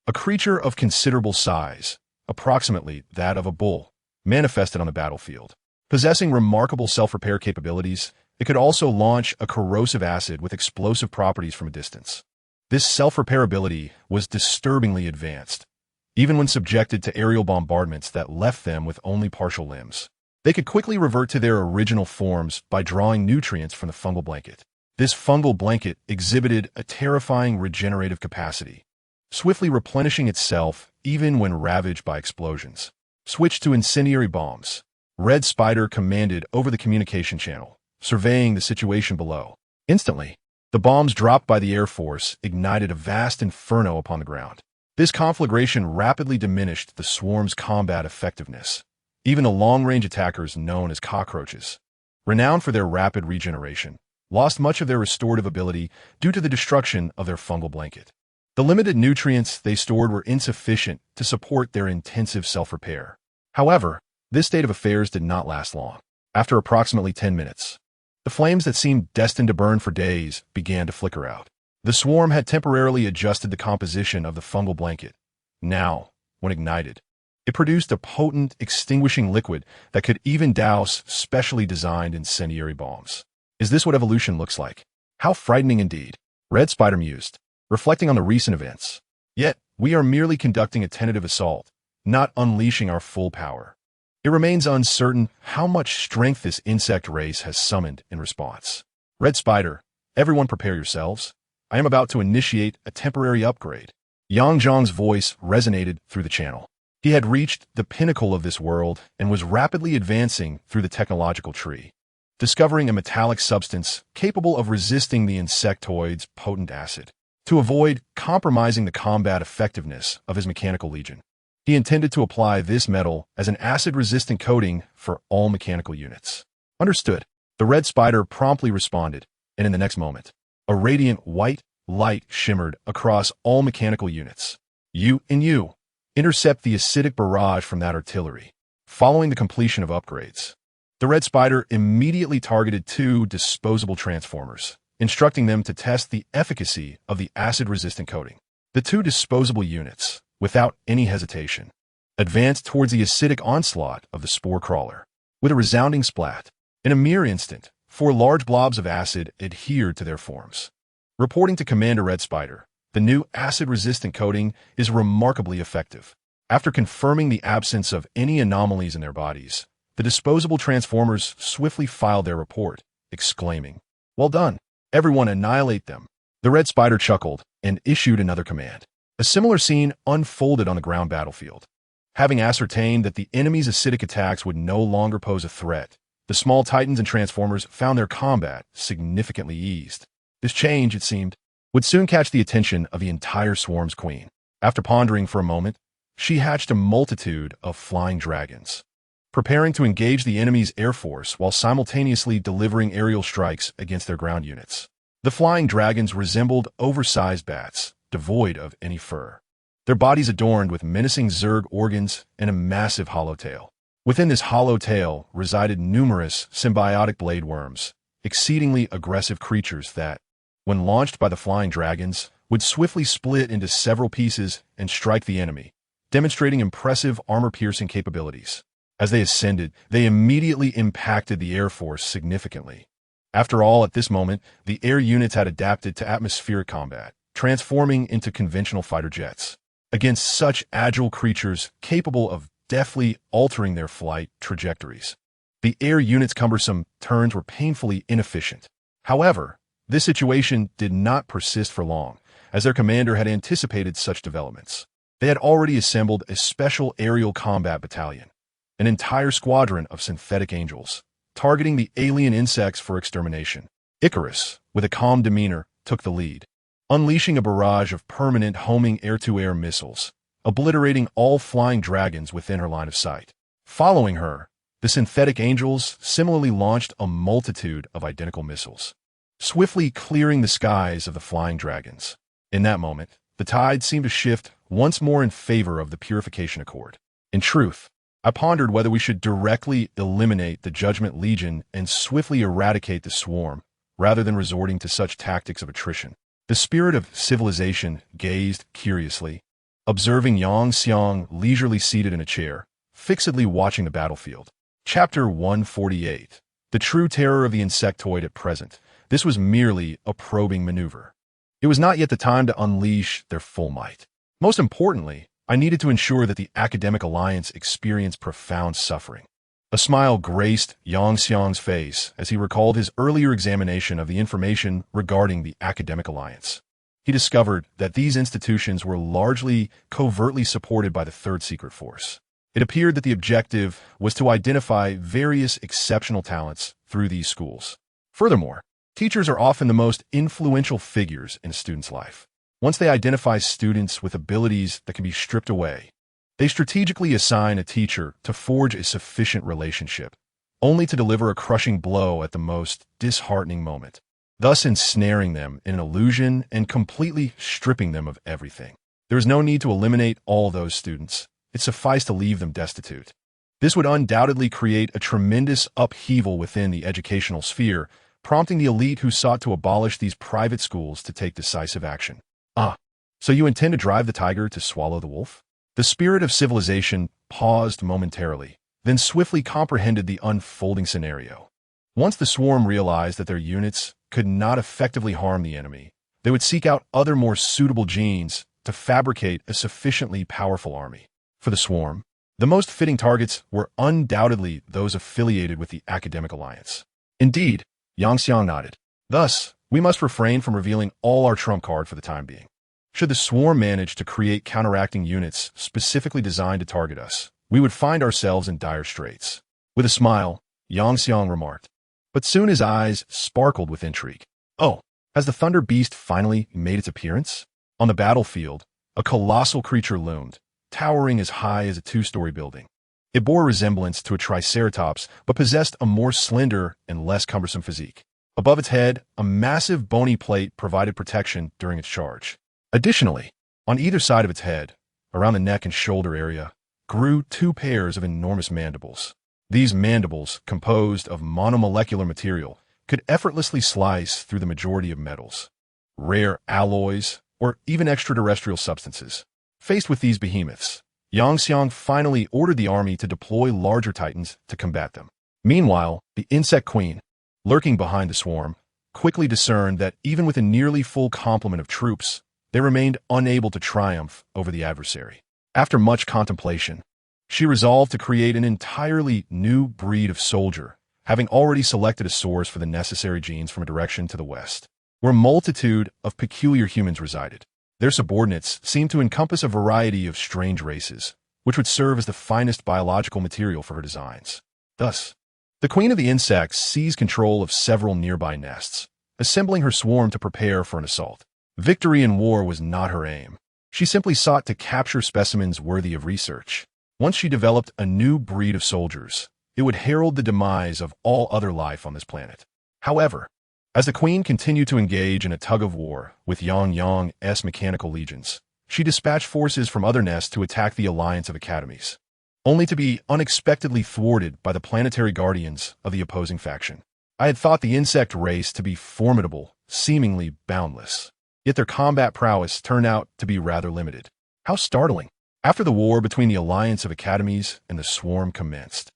a creature of considerable size, approximately that of a bull, manifested on the battlefield. Possessing remarkable self-repair capabilities, it could also launch a corrosive acid with explosive properties from a distance. This self-repair ability was disturbingly advanced, even when subjected to aerial bombardments that left them with only partial limbs. They could quickly revert to their original forms by drawing nutrients from the fungal blanket. This fungal blanket exhibited a terrifying regenerative capacity, swiftly replenishing itself even when ravaged by explosions. Switch to incendiary bombs. Red Spider commanded over the communication channel, surveying the situation below. Instantly, the bombs dropped by the Air Force ignited a vast inferno upon the ground. This conflagration rapidly diminished the swarm's combat effectiveness. Even the long-range attackers known as cockroaches, renowned for their rapid regeneration, lost much of their restorative ability due to the destruction of their fungal blanket. The limited nutrients they stored were insufficient to support their intensive self-repair. However, this state of affairs did not last long. After approximately 10 minutes, the flames that seemed destined to burn for days began to flicker out. The swarm had temporarily adjusted the composition of the fungal blanket. Now, when ignited, it produced a potent, extinguishing liquid that could even douse specially designed incendiary bombs. Is this what evolution looks like? How frightening indeed, Red Spider mused, reflecting on the recent events. Yet, we are merely conducting a tentative assault, not unleashing our full power. It remains uncertain how much strength this insect race has summoned in response. Red Spider, everyone prepare yourselves. I am about to initiate a temporary upgrade. Yang Zhang's voice resonated through the channel. He had reached the pinnacle of this world and was rapidly advancing through the technological tree, discovering a metallic substance capable of resisting the insectoid's potent acid. To avoid compromising the combat effectiveness of his mechanical legion, he intended to apply this metal as an acid-resistant coating for all mechanical units. Understood. The red spider promptly responded, and in the next moment, a radiant white light shimmered across all mechanical units. You intercept the acidic barrage from that artillery. Following the completion of upgrades, the red spider immediately targeted 2 disposable transformers, instructing them to test the efficacy of the acid-resistant coating. The 2 disposable units, without any hesitation, advanced towards the acidic onslaught of the spore crawler. With a resounding splat, in a mere instant, 4 large blobs of acid adhered to their forms. Reporting to Commander Red Spider, the new acid-resistant coating is remarkably effective. After confirming the absence of any anomalies in their bodies, the disposable transformers swiftly filed their report, exclaiming, "Well done. Everyone annihilate them." The Red Spider chuckled and issued another command. A similar scene unfolded on the ground battlefield. Having ascertained that the enemy's acidic attacks would no longer pose a threat, the small titans and transformers found their combat significantly eased. This change, it seemed, would soon catch the attention of the entire swarm's queen. After pondering for a moment, she hatched a multitude of flying dragons, preparing to engage the enemy's air force while simultaneously delivering aerial strikes against their ground units. The flying dragons resembled oversized bats, devoid of any fur, their bodies adorned with menacing zerg organs and a massive hollow tail. Within this hollow tail resided numerous symbiotic blade worms, exceedingly aggressive creatures that, when launched by the flying dragons, would swiftly split into several pieces and strike the enemy, demonstrating impressive armor-piercing capabilities. As they ascended, they immediately impacted the air force significantly. After all, at this moment, the air units had adapted to atmospheric combat, transforming into conventional fighter jets. Against such agile creatures capable of deftly altering their flight trajectories, the air units' cumbersome turns were painfully inefficient. However, this situation did not persist for long, as their commander had anticipated such developments. They had already assembled a special aerial combat battalion, an entire squadron of synthetic angels, targeting the alien insects for extermination. Icarus, with a calm demeanor, took the lead, unleashing a barrage of permanent homing air-to-air missiles, obliterating all flying dragons within her line of sight. Following her, the synthetic angels similarly launched a multitude of identical missiles, swiftly clearing the skies of the flying dragons. In that moment, the tide seemed to shift once more in favor of the Purification Accord. In truth, I pondered whether we should directly eliminate the Judgment Legion and swiftly eradicate the swarm, rather than resorting to such tactics of attrition. The spirit of civilization gazed curiously, observing Yang Xiang leisurely seated in a chair, fixedly watching the battlefield. Chapter 148. The true terror of the insectoid at present. This was merely a probing maneuver. It was not yet the time to unleash their full might. Most importantly, I needed to ensure that the Academic Alliance experienced profound suffering. A smile graced Yang Xiang's face as he recalled his earlier examination of the information regarding the Academic Alliance. He discovered that these institutions were largely covertly supported by the Third Secret Force. It appeared that the objective was to identify various exceptional talents through these schools. Furthermore, teachers are often the most influential figures in a student's life. Once they identify students with abilities that can be stripped away, they strategically assign a teacher to forge a sufficient relationship, only to deliver a crushing blow at the most disheartening moment, thus ensnaring them in an illusion and completely stripping them of everything. There is no need to eliminate all those students. It sufficed to leave them destitute. This would undoubtedly create a tremendous upheaval within the educational sphere, prompting the elite who sought to abolish these private schools to take decisive action. So you intend to drive the tiger to swallow the wolf? The spirit of civilization paused momentarily, then swiftly comprehended the unfolding scenario. Once the swarm realized that their units could not effectively harm the enemy, they would seek out other more suitable genes to fabricate a sufficiently powerful army. For the swarm, the most fitting targets were undoubtedly those affiliated with the Academic Alliance. Indeed, Yang Xiang nodded. Thus, we must refrain from revealing all our trump card for the time being. Should the swarm manage to create counteracting units specifically designed to target us, we would find ourselves in dire straits. With a smile, Yang Xiang remarked. But soon his eyes sparkled with intrigue. Oh, has the Thunder Beast finally made its appearance? On the battlefield, a colossal creature loomed, towering as high as a two-story building. It bore resemblance to a triceratops, but possessed a more slender and less cumbersome physique. Above its head, a massive bony plate provided protection during its charge. Additionally, on either side of its head, around the neck and shoulder area, grew two pairs of enormous mandibles. These mandibles, composed of monomolecular material, could effortlessly slice through the majority of metals, rare alloys, or even extraterrestrial substances. Faced with these behemoths, Yang Xiang finally ordered the army to deploy larger titans to combat them. Meanwhile, the insect queen, lurking behind the swarm, quickly discerned that even with a nearly full complement of troops, they remained unable to triumph over the adversary. After much contemplation, she resolved to create an entirely new breed of soldier, having already selected a source for the necessary genes from a direction to the west, where a multitude of peculiar humans resided. Their subordinates seemed to encompass a variety of strange races, which would serve as the finest biological material for her designs. Thus, the queen of the insects seized control of several nearby nests, assembling her swarm to prepare for an assault. Victory in war was not her aim. She simply sought to capture specimens worthy of research. Once she developed a new breed of soldiers, it would herald the demise of all other life on this planet. However, as the queen continued to engage in a tug-of-war with Yang's mechanical legions, she dispatched forces from other nests to attack the alliance of academies, only to be unexpectedly thwarted by the planetary guardians of the opposing faction. I had thought the insect race to be formidable, seemingly boundless, yet their combat prowess turned out to be rather limited. How startling! After the war between the alliance of academies and the swarm commenced,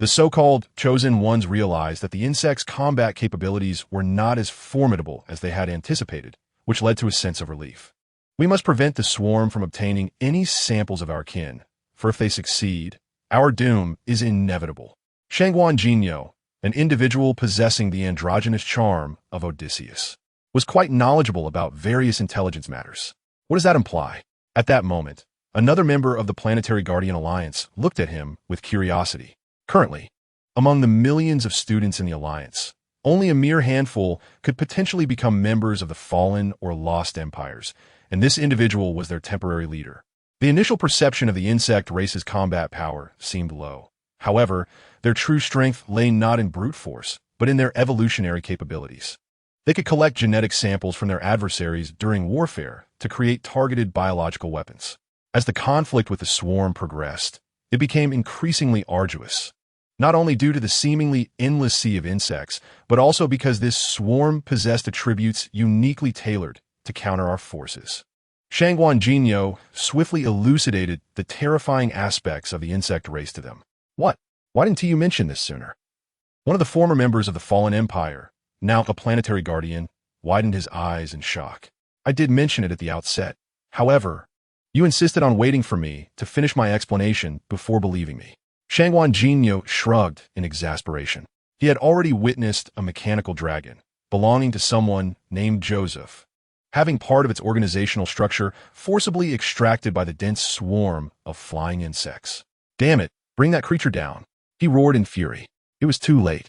the so-called chosen ones realized that the insect's combat capabilities were not as formidable as they had anticipated, which led to a sense of relief. We must prevent the swarm from obtaining any samples of our kin, for if they succeed, our doom is inevitable. Shangguan Jinyo, an individual possessing the androgynous charm of Odysseus, was quite knowledgeable about various intelligence matters. What does that imply? At that moment, another member of the Planetary Guardian Alliance looked at him with curiosity. Currently, among the millions of students in the Alliance, only a mere handful could potentially become members of the fallen or lost empires, and this individual was their temporary leader. The initial perception of the insect race's combat power seemed low. However, their true strength lay not in brute force, but in their evolutionary capabilities. They could collect genetic samples from their adversaries during warfare to create targeted biological weapons. As the conflict with the swarm progressed, it became increasingly arduous, not only due to the seemingly endless sea of insects, but also because this swarm possessed attributes uniquely tailored to counter our forces. Shangguan Jinyo swiftly elucidated the terrifying aspects of the insect race to them. What? Why didn't you mention this sooner? One of the former members of the Fallen Empire, now a planetary guardian, widened his eyes in shock. I did mention it at the outset. However, you insisted on waiting for me to finish my explanation before believing me. Shangguan Jinyo shrugged in exasperation. He had already witnessed a mechanical dragon, belonging to someone named Joseph, having part of its organizational structure forcibly extracted by the dense swarm of flying insects. Damn it, bring that creature down, he roared in fury. It was too late.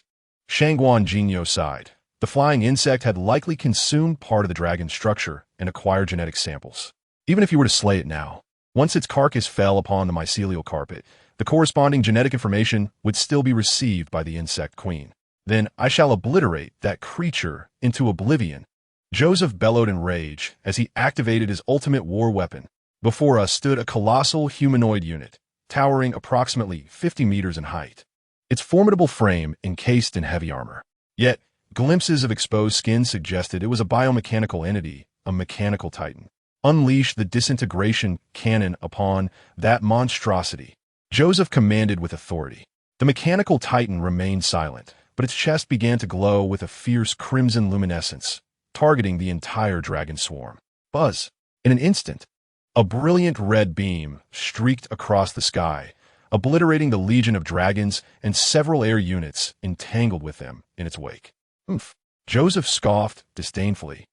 Shangguan Jinyo sighed. The flying insect had likely consumed part of the dragon's structure and acquired genetic samples. Even if you were to slay it now, once its carcass fell upon the mycelial carpet, the corresponding genetic information would still be received by the insect queen. Then I shall obliterate that creature into oblivion. Joseph bellowed in rage as he activated his ultimate war weapon. Before us stood a colossal humanoid unit, towering approximately 50 meters in height, its formidable frame encased in heavy armor. Yet, glimpses of exposed skin suggested it was a biomechanical entity, a mechanical titan. Unleash the disintegration cannon upon that monstrosity, Joseph commanded with authority. The mechanical titan remained silent, but its chest began to glow with a fierce crimson luminescence, targeting the entire dragon swarm. Buzz! In an instant, a brilliant red beam streaked across the sky, obliterating the legion of dragons and several air units entangled with them in its wake. Joseph scoffed disdainfully.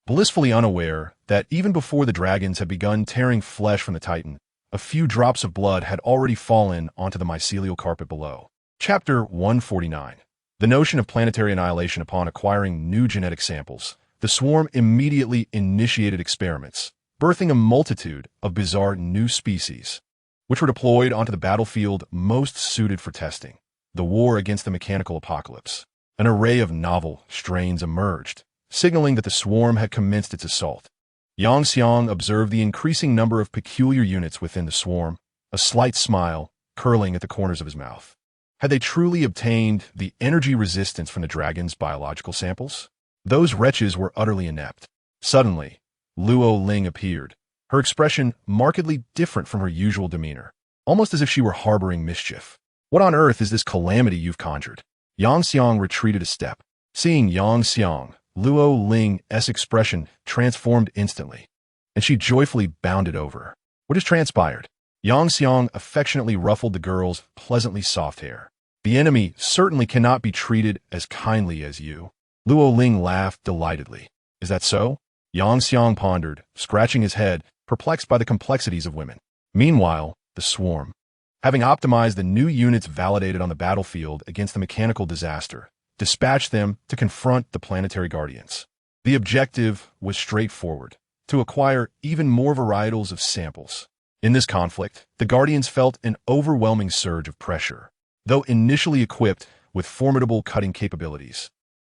blissfully unaware that even before the dragons had begun tearing flesh from the Titan, a few drops of blood had already fallen onto the mycelial carpet below. Chapter 149. The notion of planetary annihilation. Upon acquiring new genetic samples, the swarm immediately initiated experiments, birthing a multitude of bizarre new species, which were deployed onto the battlefield most suited for testing. The war against the mechanical apocalypse. An array of novel strains emerged, signaling that the swarm had commenced its assault. Yang Xiang observed the increasing number of peculiar units within the swarm, a slight smile curling at the corners of his mouth. Had they truly obtained the energy resistance from the dragon's biological samples? Those wretches were utterly inept. Suddenly, Luo Ling appeared, her expression markedly different from her usual demeanor, almost as if she were harboring mischief. What on earth is this calamity you've conjured? Yang Xiang retreated a step. Seeing Yang Xiang, Luo Ling's expression transformed instantly, and she joyfully bounded over her. What has transpired? Yang Xiang affectionately ruffled the girl's pleasantly soft hair. The enemy certainly cannot be treated as kindly as you. Luo Ling laughed delightedly. Is that so? Yang Xiang pondered, scratching his head, perplexed by the complexities of women. Meanwhile, the swarm, having optimized the new units validated on the battlefield against the mechanical disaster, dispatched them to confront the planetary guardians. The objective was straightforward: to acquire even more varietals of samples. In this conflict, the guardians felt an overwhelming surge of pressure. Though initially equipped with formidable cutting capabilities,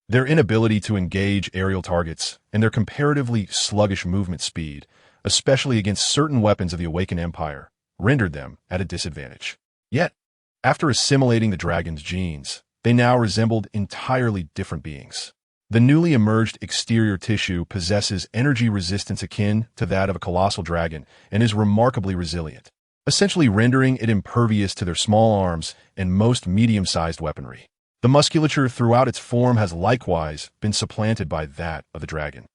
their inability to engage aerial targets and their comparatively sluggish movement speed, especially against certain weapons of the Awakened Empire, rendered them at a disadvantage. Yet, after assimilating the dragon's genes, they now resembled entirely different beings. The newly emerged exterior tissue possesses energy resistance akin to that of a colossal dragon and is remarkably resilient, essentially rendering it impervious to their small arms and most medium-sized weaponry. The musculature throughout its form has likewise been supplanted by that of the dragon,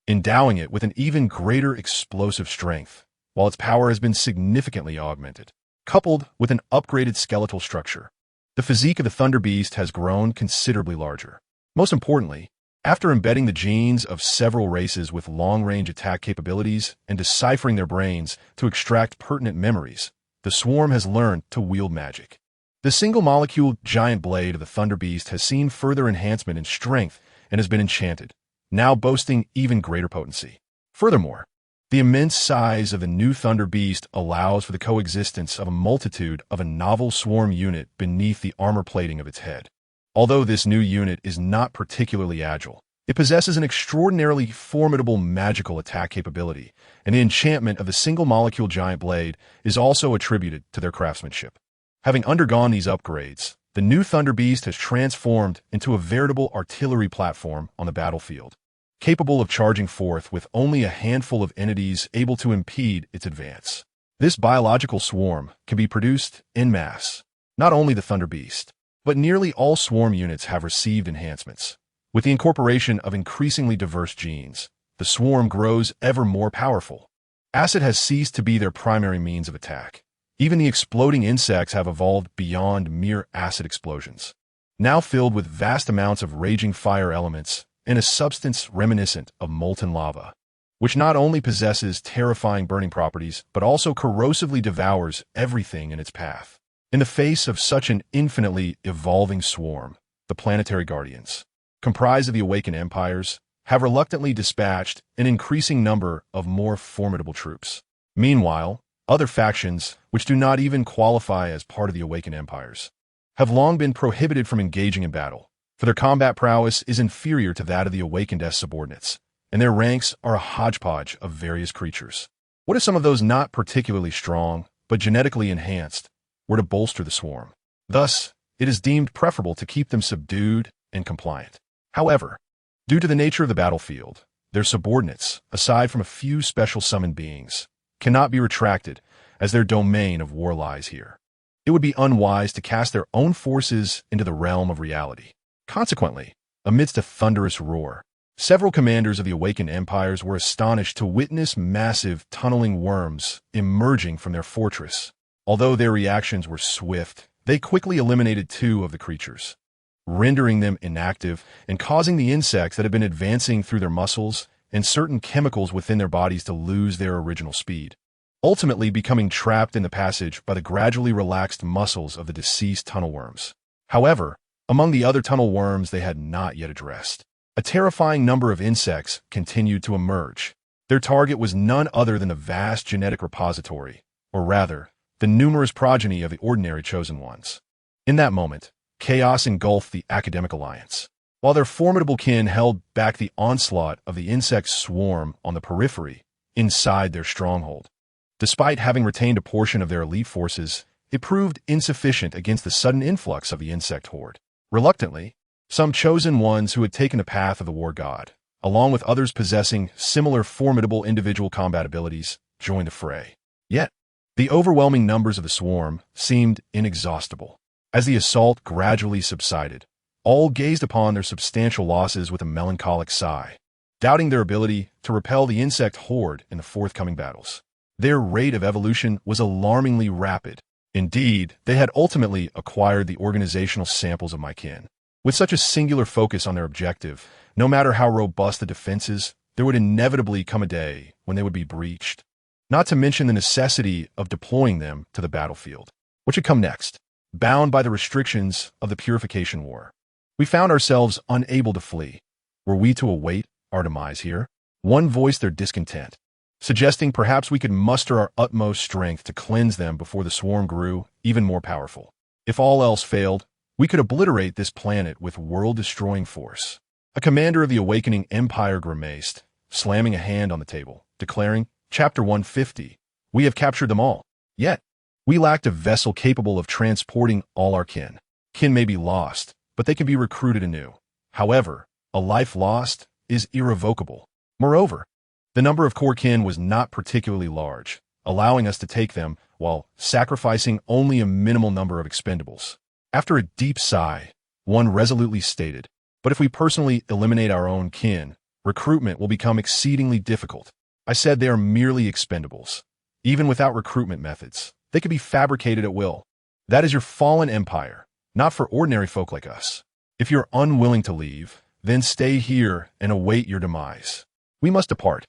endowing it with an even greater explosive strength, while its power has been significantly augmented. Coupled with an upgraded skeletal structure, the physique of the Thunder Beast has grown considerably larger. Most importantly, after embedding the genes of several races with long-range attack capabilities and deciphering their brains to extract pertinent memories, the swarm has learned to wield magic. The single-molecule giant blade of the Thunder Beast has seen further enhancement in strength and has been enchanted, now boasting even greater potency. Furthermore, the immense size of the new Thunder Beast allows for the coexistence of a multitude of a novel swarm unit beneath the armor plating of its head. Although this new unit is not particularly agile, it possesses an extraordinarily formidable magical attack capability, and the enchantment of the single-molecule giant blade is also attributed to their craftsmanship. Having undergone these upgrades, the new Thunder Beast has transformed into a veritable artillery platform on the battlefield, capable of charging forth with only a handful of entities able to impede its advance. This biological swarm can be produced en masse. Not only the Thunder Beast, but nearly all swarm units have received enhancements. With the incorporation of increasingly diverse genes, the swarm grows ever more powerful. Acid has ceased to be their primary means of attack. Even the exploding insects have evolved beyond mere acid explosions, now filled with vast amounts of raging fire elements and a substance reminiscent of molten lava, which not only possesses terrifying burning properties, but also corrosively devours everything in its path. In the face of such an infinitely evolving swarm, the planetary guardians, comprised of the Awakened Empires, have reluctantly dispatched an increasing number of more formidable troops. Meanwhile, other factions, which do not even qualify as part of the Awakened Empires, have long been prohibited from engaging in battle, for their combat prowess is inferior to that of the Awakened subordinates, and their ranks are a hodgepodge of various creatures. What if some of those not particularly strong, but genetically enhanced, were to bolster the swarm? Thus, it is deemed preferable to keep them subdued and compliant. However, due to the nature of the battlefield, their subordinates, aside from a few special summoned beings, cannot be retracted, as their domain of war lies here. It would be unwise to cast their own forces into the realm of reality. Consequently, amidst a thunderous roar, several commanders of the Awakened Empires were astonished to witness massive tunneling worms emerging from their fortress. Although their reactions were swift, they quickly eliminated two of the creatures, rendering them inactive and causing the insects that had been advancing through their muscles and certain chemicals within their bodies to lose their original speed, ultimately becoming trapped in the passage by the gradually relaxed muscles of the deceased tunnel worms. However, among the other tunnel worms they had not yet addressed, a terrifying number of insects continued to emerge. Their target was none other than the vast genetic repository, or rather, the numerous progeny of the ordinary chosen ones. In that moment, chaos engulfed the academic alliance. While their formidable kin held back the onslaught of the insect swarm on the periphery, inside their stronghold. Despite having retained a portion of their elite forces, it proved insufficient against the sudden influx of the insect horde. Reluctantly, some chosen ones who had taken the path of the war god, along with others possessing similar formidable individual combat abilities, joined the fray. Yet, the overwhelming numbers of the swarm seemed inexhaustible. As the assault gradually subsided, all gazed upon their substantial losses with a melancholic sigh, doubting their ability to repel the insect horde in the forthcoming battles. Their rate of evolution was alarmingly rapid. Indeed, they had ultimately acquired the organizational samples of my kin. With such a singular focus on their objective, no matter how robust the defenses, there would inevitably come a day when they would be breached. Not to mention the necessity of deploying them to the battlefield. What should come next? Bound by the restrictions of the Purification War, we found ourselves unable to flee. Were we to await our demise here? One voiced their discontent, suggesting perhaps we could muster our utmost strength to cleanse them before the swarm grew even more powerful. If all else failed, we could obliterate this planet with world-destroying force. A commander of the awakening empire grimaced, slamming a hand on the table, declaring, Chapter 150, we have captured them all. Yet, we lacked a vessel capable of transporting all our kin. Kin may be lost, but they can be recruited anew. However, a life lost is irrevocable. Moreover, the number of core kin was not particularly large, allowing us to take them while sacrificing only a minimal number of expendables. After a deep sigh, one resolutely stated, but if we personally eliminate our own kin, recruitment will become exceedingly difficult. I said they are merely expendables. Even without recruitment methods, they could be fabricated at will. That is your fallen empire, not for ordinary folk like us. If you're unwilling to leave, then stay here and await your demise. We must depart.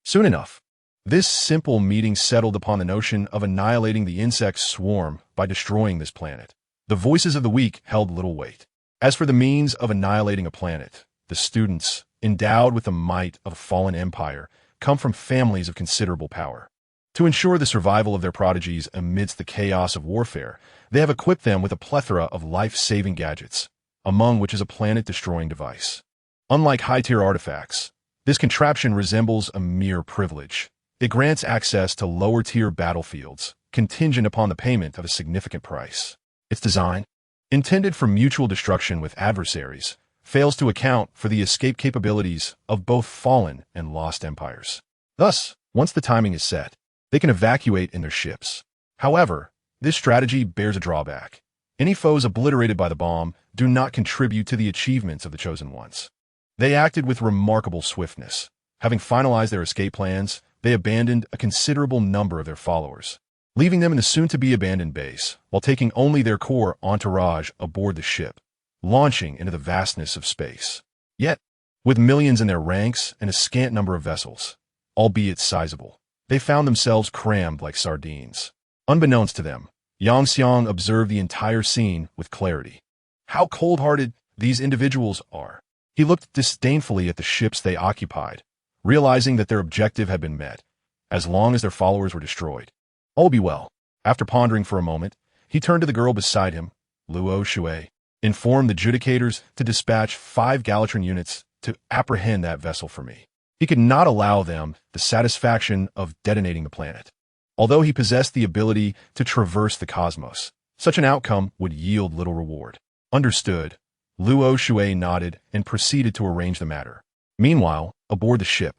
Soon enough. This simple meeting settled upon the notion of annihilating the insect swarm by destroying this planet. The voices of the weak held little weight. As for the means of annihilating a planet, the students, endowed with the might of a fallen empire, come from families of considerable power. To ensure the survival of their prodigies amidst the chaos of warfare, they have equipped them with a plethora of life-saving gadgets, among which is a planet-destroying device. Unlike high-tier artifacts, this contraption resembles a mere privilege. It grants access to lower-tier battlefields, contingent upon the payment of a significant price. Its design, intended for mutual destruction with adversaries, fails to account for the escape capabilities of both fallen and lost empires. Thus, once the timing is set, they can evacuate in their ships. However, this strategy bears a drawback. Any foes obliterated by the bomb do not contribute to the achievements of the chosen ones. They acted with remarkable swiftness. Having finalized their escape plans, they abandoned a considerable number of their followers, leaving them in the soon-to-be-abandoned base, while taking only their core entourage aboard the ship, launching into the vastness of space. Yet, with millions in their ranks and a scant number of vessels, albeit sizable, they found themselves crammed like sardines. Unbeknownst to them, Yang Xiang observed the entire scene with clarity. How cold-hearted these individuals are. He looked disdainfully at the ships they occupied, realizing that their objective had been met, as long as their followers were destroyed. All be well. After pondering for a moment, he turned to the girl beside him, Luo Shui, informed the judicators to dispatch 5 Galatron units to apprehend that vessel for me. He could not allow them the satisfaction of detonating the planet. Although he possessed the ability to traverse the cosmos, such an outcome would yield little reward. Understood. Luo Shui nodded and proceeded to arrange the matter. Meanwhile, aboard the ship,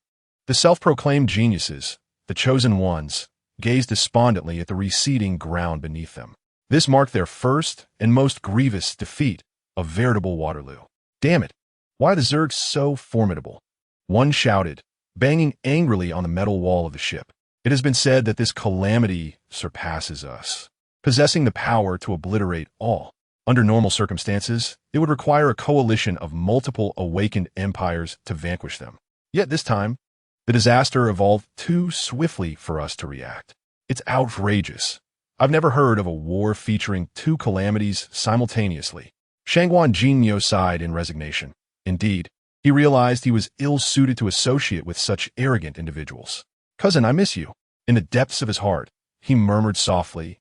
the self-proclaimed geniuses, the chosen ones, gazed despondently at the receding ground beneath them. This marked their first and most grievous defeat, a veritable Waterloo. Damn it! Why are the Zergs so formidable? One shouted, banging angrily on the metal wall of the ship. It has been said that this calamity surpasses us, possessing the power to obliterate all. Under normal circumstances, it would require a coalition of multiple awakened empires to vanquish them. Yet this time, the disaster evolved too swiftly for us to react. It's outrageous. I've never heard of a war featuring two calamities simultaneously. Shangguan Jinmyo sighed in resignation. Indeed, he realized he was ill-suited to associate with such arrogant individuals. "Cousin, I miss you." In the depths of his heart, he murmured softly,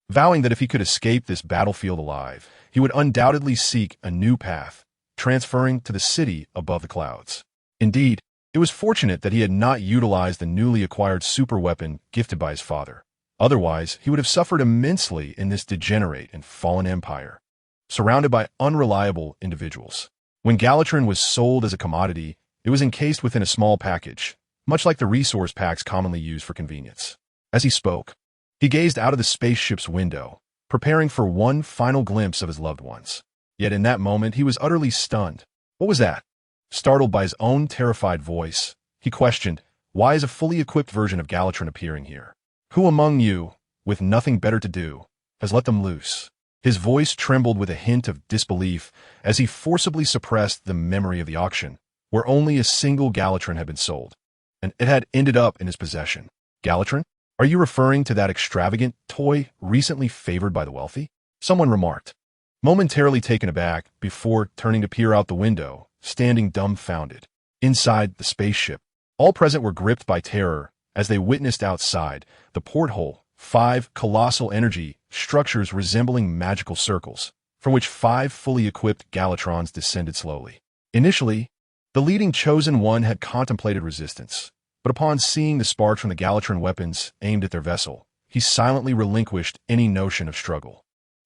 vowing that if he could escape this battlefield alive, he would undoubtedly seek a new path, transferring to the city above the clouds. Indeed, it was fortunate that he had not utilized the newly acquired superweapon gifted by his father. Otherwise, he would have suffered immensely in this degenerate and fallen empire, surrounded by unreliable individuals. When Galatron was sold as a commodity, it was encased within a small package, much like the resource packs commonly used for convenience. As he spoke, he gazed out of the spaceship's window, preparing for one final glimpse of his loved ones. Yet in that moment, he was utterly stunned. What was that? Startled by his own terrified voice, he questioned, why is a fully equipped version of Galatron appearing here? Who among you, with nothing better to do, has let them loose? His voice trembled with a hint of disbelief as he forcibly suppressed the memory of the auction, where only a single Galatron had been sold, and it had ended up in his possession. Galatron? Are you referring to that extravagant toy recently favored by the wealthy? Someone remarked, momentarily taken aback before turning to peer out the window, standing dumbfounded. Inside the spaceship, all present were gripped by terror as they witnessed outside the porthole 5 colossal energy structures resembling magical circles, from which 5 fully equipped Galatrons descended slowly. Initially, the leading chosen one had contemplated resistance, but upon seeing the sparks from the Galatron weapons aimed at their vessel, he silently relinquished any notion of struggle.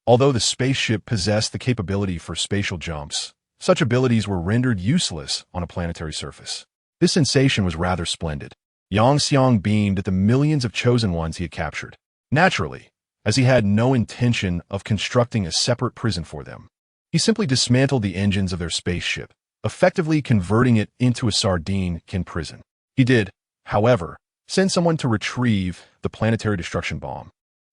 Although the spaceship possessed the capability for spatial jumps, such abilities were rendered useless on a planetary surface. This sensation was rather splendid. Yang Xiang beamed at the millions of chosen ones he had captured. Naturally, as he had no intention of constructing a separate prison for them, he simply dismantled the engines of their spaceship, effectively converting it into a sardine-can prison. He did, however, send someone to retrieve the planetary destruction bomb,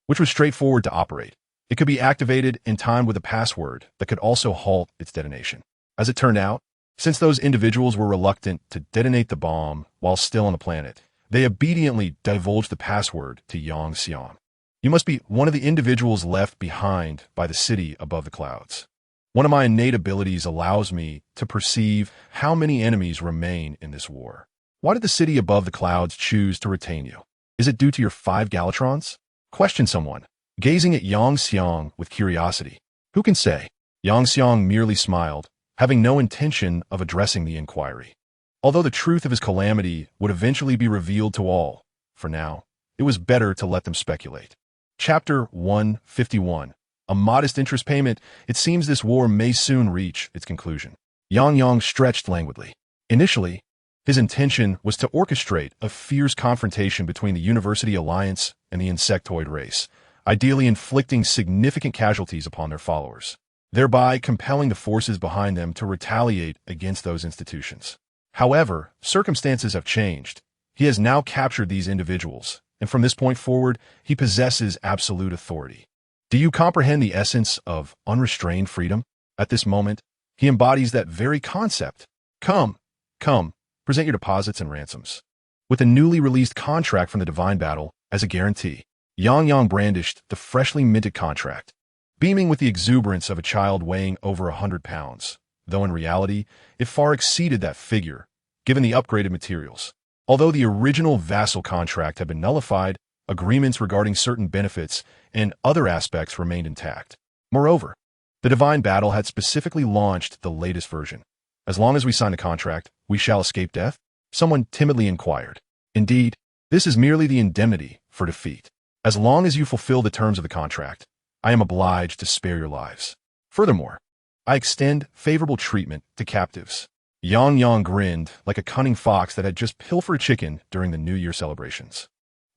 which was straightforward to operate. It could be activated in time with a password that could also halt its detonation. As it turned out, since those individuals were reluctant to detonate the bomb while still on the planet, they obediently divulged the password to Yang Xiang. You must be one of the individuals left behind by the city above the clouds. One of my innate abilities allows me to perceive how many enemies remain in this war. Why did the city above the clouds choose to retain you? Is it due to your 5 Galatrons? Questioned someone, gazing at Yang Xiang with curiosity. Who can say? Yang Xiang merely smiled, having no intention of addressing the inquiry. Although the truth of his calamity would eventually be revealed to all, for now, it was better to let them speculate. Chapter 151. A modest interest payment. It seems this war may soon reach its conclusion. Yang stretched languidly. Initially, his intention was to orchestrate a fierce confrontation between the University Alliance and the insectoid race, ideally inflicting significant casualties upon their followers, thereby compelling the forces behind them to retaliate against those institutions. However, circumstances have changed. He has now captured these individuals, and from this point forward, he possesses absolute authority. Do you comprehend the essence of unrestrained freedom? At this moment, he embodies that very concept. Come, present your deposits and ransoms. With a newly released contract from the Divine Battle as a guarantee, Yang brandished the freshly minted contract, beaming with the exuberance of a child weighing over 100 pounds, though in reality, it far exceeded that figure, given the upgraded materials. Although the original vassal contract had been nullified, agreements regarding certain benefits and other aspects remained intact. Moreover, the Divine Battle had specifically launched the latest version. As long as we sign the contract, we shall escape death? Someone timidly inquired. Indeed, this is merely the indemnity for defeat. As long as you fulfill the terms of the contract, I am obliged to spare your lives. Furthermore, I extend favorable treatment to captives. Yang grinned like a cunning fox that had just pilfered a chicken during the New Year celebrations.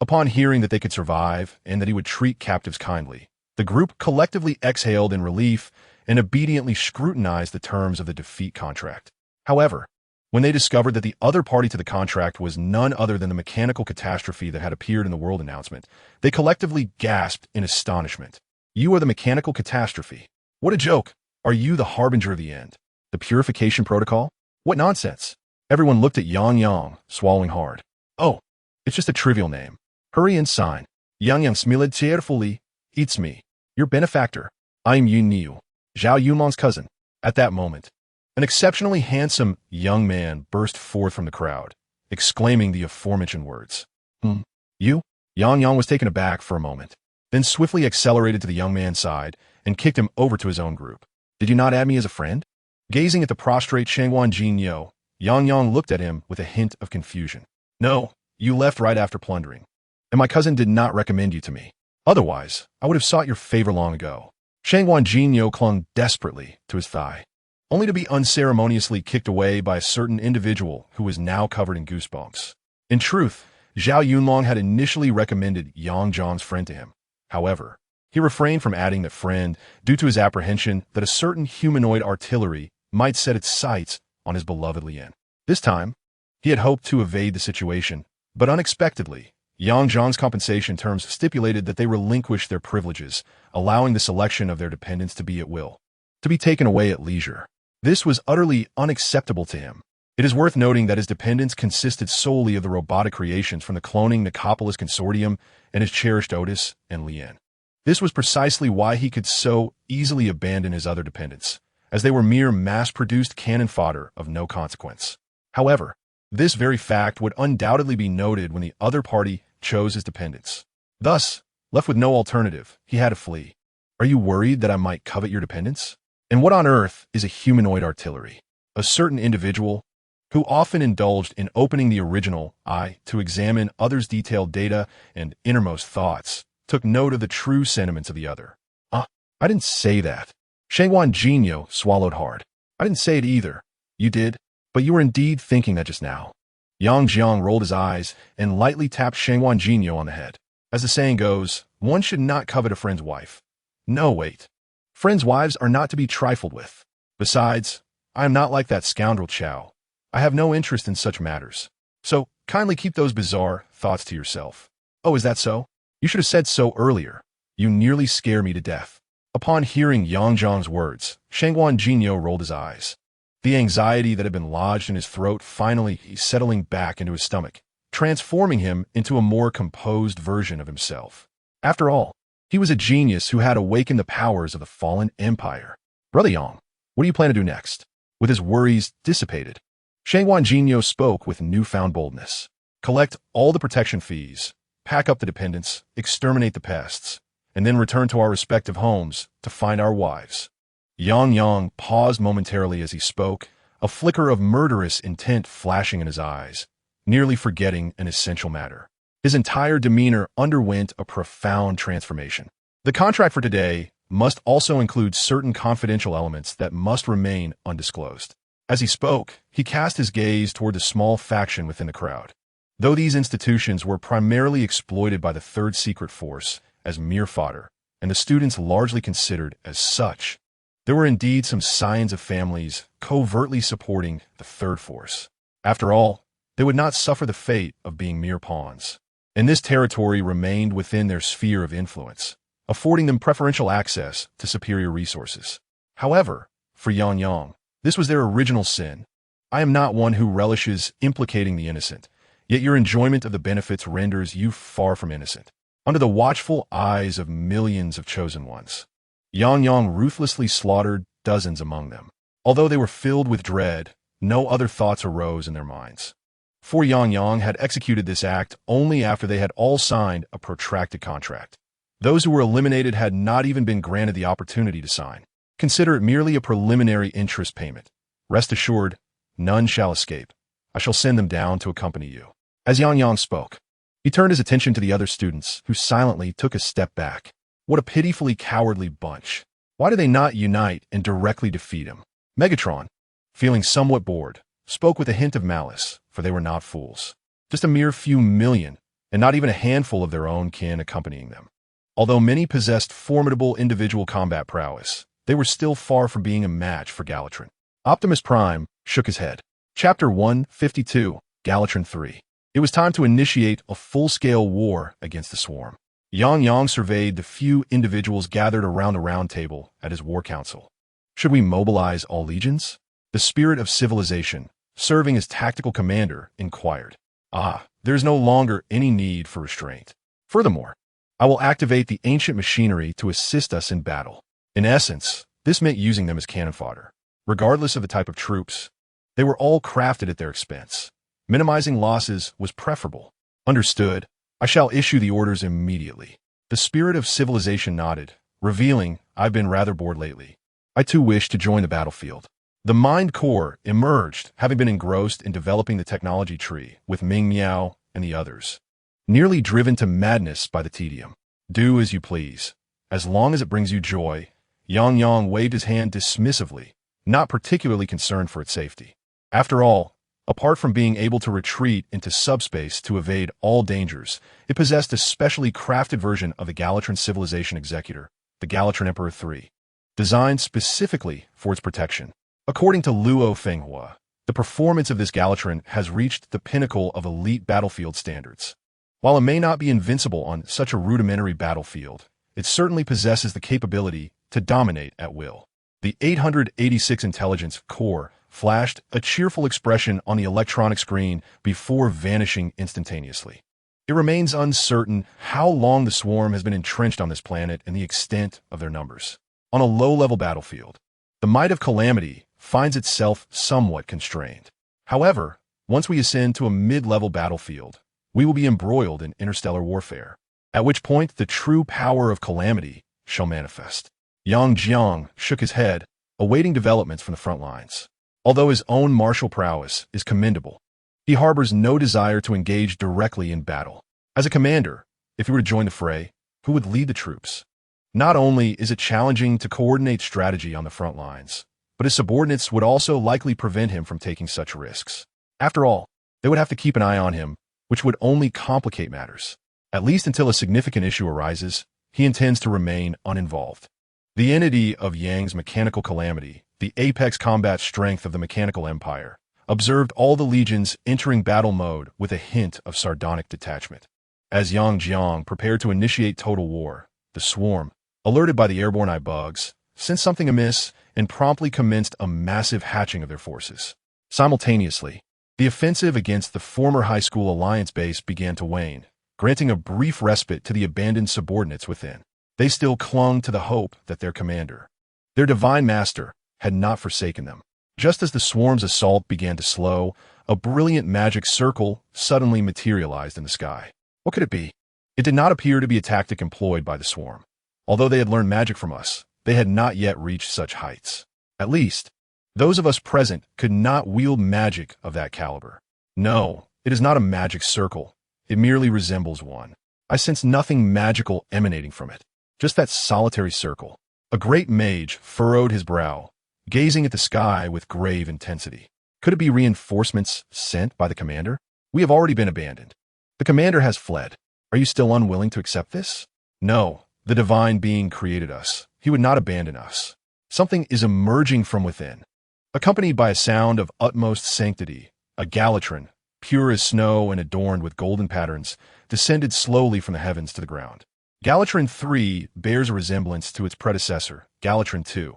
Upon hearing that they could survive and that he would treat captives kindly, the group collectively exhaled in relief and obediently scrutinized the terms of the defeat contract. However, when they discovered that the other party to the contract was none other than the mechanical catastrophe that had appeared in the world announcement, they collectively gasped in astonishment. You are the mechanical catastrophe. What a joke! Are you the harbinger of the end? The purification protocol? What nonsense! Everyone looked at Yang, swallowing hard. Oh, it's just a trivial name. Hurry and sign. Yang smiled cheerfully. It's me, your benefactor. I'm Yun Niu, Zhao Yunlong's cousin. At that moment, an exceptionally handsome young man burst forth from the crowd, exclaiming the aforementioned words. You? Yang was taken aback for a moment, then swiftly accelerated to the young man's side and kicked him over to his own group. Did you not add me as a friend? Gazing at the prostrate Shangguan Jinyo, Yang looked at him with a hint of confusion. No, you left right after plundering, and my cousin did not recommend you to me. Otherwise, I would have sought your favor long ago. Shangguan Jinyo clung desperately to his thigh, only to be unceremoniously kicked away by a certain individual who was now covered in goosebumps. In truth, Zhao Yunlong had initially recommended Yang Zhang's friend to him. However, he refrained from adding the friend due to his apprehension that a certain humanoid artillery might set its sights on his beloved Lian. This time, he had hoped to evade the situation, but unexpectedly, Yang Zhang's compensation terms stipulated that they relinquish their privileges, allowing the selection of their dependents to be at will, to be taken away at leisure. This was utterly unacceptable to him. It is worth noting that his dependents consisted solely of the robotic creations from the cloning Nicopolis Consortium and his cherished Otis and Lian. This was precisely why he could so easily abandon his other dependents, as they were mere mass-produced cannon fodder of no consequence. However, this very fact would undoubtedly be noted when the other party chose his dependents. Thus, left with no alternative, he had to flee. Are you worried that I might covet your dependents? And what on earth is a humanoid artillery? A certain individual who often indulged in opening the original eye to examine others' detailed data and innermost thoughts, took note of the true sentiments of the other. I didn't say that. Shangguan Jinyo swallowed hard. I didn't say it either. You did, but you were indeed thinking that just now. Yang Jiang rolled his eyes and lightly tapped Shangguan Jinyo on the head. As the saying goes, one should not covet a friend's wife. No, wait. Friends' wives are not to be trifled with. Besides, I am not like that scoundrel Chow. I have no interest in such matters. So, kindly keep those bizarre thoughts to yourself. Oh, is that so? You should have said so earlier. You nearly scare me to death. Upon hearing Yang Zhang's words, Shangguan Jinyo rolled his eyes. The anxiety that had been lodged in his throat finally settling back into his stomach, transforming him into a more composed version of himself. After all, he was a genius who had awakened the powers of the fallen empire. Brother Yang, what do you plan to do next? With his worries dissipated, Shangguan Jinyo spoke with newfound boldness. Collect all the protection fees, pack up the dependents, exterminate the pests, and then return to our respective homes to find our wives. Yang paused momentarily as he spoke, a flicker of murderous intent flashing in his eyes, nearly forgetting an essential matter. His entire demeanor underwent a profound transformation. The contract for today must also include certain confidential elements that must remain undisclosed. As he spoke, he cast his gaze toward the small faction within the crowd. Though these institutions were primarily exploited by the Third Secret Force as mere fodder, and the students largely considered as such, there were indeed some signs of families covertly supporting the Third Force. After all, they would not suffer the fate of being mere pawns, and this territory remained within their sphere of influence, affording them preferential access to superior resources. However, for Yang, this was their original sin. I am not one who relishes implicating the innocent, yet your enjoyment of the benefits renders you far from innocent. Under the watchful eyes of millions of chosen ones, Yang ruthlessly slaughtered dozens among them. Although they were filled with dread, no other thoughts arose in their minds. For Yang had executed this act only after they had all signed a protracted contract. Those who were eliminated had not even been granted the opportunity to sign. Consider it merely a preliminary interest payment. Rest assured, none shall escape. I shall send them down to accompany you. As Yang spoke, he turned his attention to the other students, who silently took a step back. What a pitifully cowardly bunch. Why do they not unite and directly defeat him? Megatron, feeling somewhat bored, spoke with a hint of malice, for they were not fools. Just a mere few million, and not even a handful of their own kin accompanying them. Although many possessed formidable individual combat prowess, they were still far from being a match for Galatron. Optimus Prime shook his head. Chapter 152, Galatron 3. It was time to initiate a full-scale war against the swarm. Yang surveyed the few individuals gathered around the round table at his war council. Should we mobilize all legions? The spirit of civilization, serving as tactical commander, inquired. There is no longer any need for restraint. Furthermore, I will activate the ancient machinery to assist us in battle. In essence, this meant using them as cannon fodder. Regardless of the type of troops, they were all crafted at their expense. Minimizing losses was preferable. Understood. I shall issue the orders immediately. The spirit of civilization nodded, revealing, I've been rather bored lately. I too wish to join the battlefield. The Mind Corps emerged, having been engrossed in developing the technology tree with Ming Miao and the others. Nearly driven to madness by the tedium. Do as you please. As long as it brings you joy. Yang waved his hand dismissively, not particularly concerned for its safety. After all, apart from being able to retreat into subspace to evade all dangers, it possessed a specially crafted version of the Galatran Civilization Executor, the Galatran Emperor III, designed specifically for its protection. According to Luo Fenghua, the performance of this Galatran has reached the pinnacle of elite battlefield standards. While it may not be invincible on such a rudimentary battlefield, it certainly possesses the capability to dominate at will. The 886 Intelligence Core flashed a cheerful expression on the electronic screen before vanishing instantaneously. It remains uncertain how long the swarm has been entrenched on this planet and the extent of their numbers. On a low-level battlefield, the might of calamity finds itself somewhat constrained. However, once we ascend to a mid-level battlefield, we will be embroiled in interstellar warfare, at which point the true power of calamity shall manifest. Yang Jiang shook his head, awaiting developments from the front lines. Although his own martial prowess is commendable, he harbors no desire to engage directly in battle. As a commander, if he were to join the fray, who would lead the troops? Not only is it challenging to coordinate strategy on the front lines, but his subordinates would also likely prevent him from taking such risks. After all, they would have to keep an eye on him, which would only complicate matters. At least until a significant issue arises, he intends to remain uninvolved. The entity of Yang's mechanical calamity, the apex combat strength of the mechanical empire, observed all the legions entering battle mode with a hint of sardonic detachment. As Yang Jiang prepared to initiate total war, the swarm, alerted by the airborne eye bugs, sensed something amiss and promptly commenced a massive hatching of their forces. Simultaneously, the offensive against the former high school alliance base began to wane, granting a brief respite to the abandoned subordinates within. They still clung to the hope that their commander, their divine master, had not forsaken them. Just as the swarm's assault began to slow, a brilliant magic circle suddenly materialized in the sky. What could it be? It did not appear to be a tactic employed by the swarm. Although they had learned magic from us, they had not yet reached such heights. At least, those of us present could not wield magic of that caliber. No, it is not a magic circle. It merely resembles one. I sense nothing magical emanating from it. Just that solitary circle. A great mage furrowed his brow, gazing at the sky with grave intensity. Could it be reinforcements sent by the commander? We have already been abandoned. The commander has fled. Are you still unwilling to accept this? No, the divine being created us. He would not abandon us. Something is emerging from within. Accompanied by a sound of utmost sanctity, a Galatran, pure as snow and adorned with golden patterns, descended slowly from the heavens to the ground. Galatran III bears a resemblance to its predecessor, Galatran II.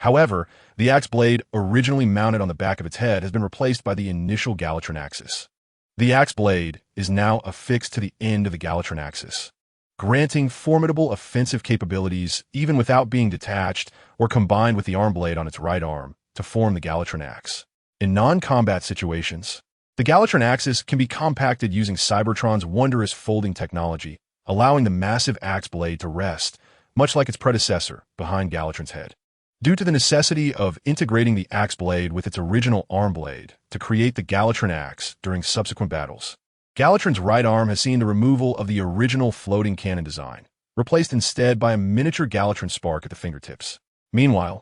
However, the axe blade originally mounted on the back of its head has been replaced by the initial Galatran axis. The axe blade is now affixed to the end of the Galatran axis, granting formidable offensive capabilities even without being detached or combined with the arm blade on its right arm to form the Galatran axe. In non-combat situations, the Galatran axis can be compacted using Cybertron's wondrous folding technology, allowing the massive axe blade to rest, much like its predecessor, behind Galatran's head. Due to the necessity of integrating the axe blade with its original arm blade to create the Galatran axe during subsequent battles, Galatran's right arm has seen the removal of the original floating cannon design, replaced instead by a miniature Galatran spark at the fingertips. Meanwhile,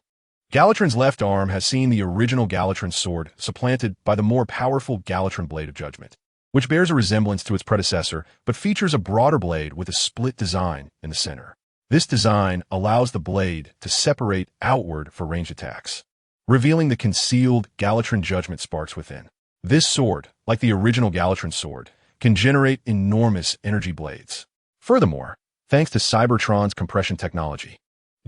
Galatran's left arm has seen the original Galatran sword supplanted by the more powerful Galatran blade of judgment, which bears a resemblance to its predecessor but features a broader blade with a split design in the center. This design allows the blade to separate outward for ranged attacks, revealing the concealed Galatran judgment sparks within. This sword, like the original Galatran sword, can generate enormous energy blades. Furthermore, thanks to Cybertron's compression technology,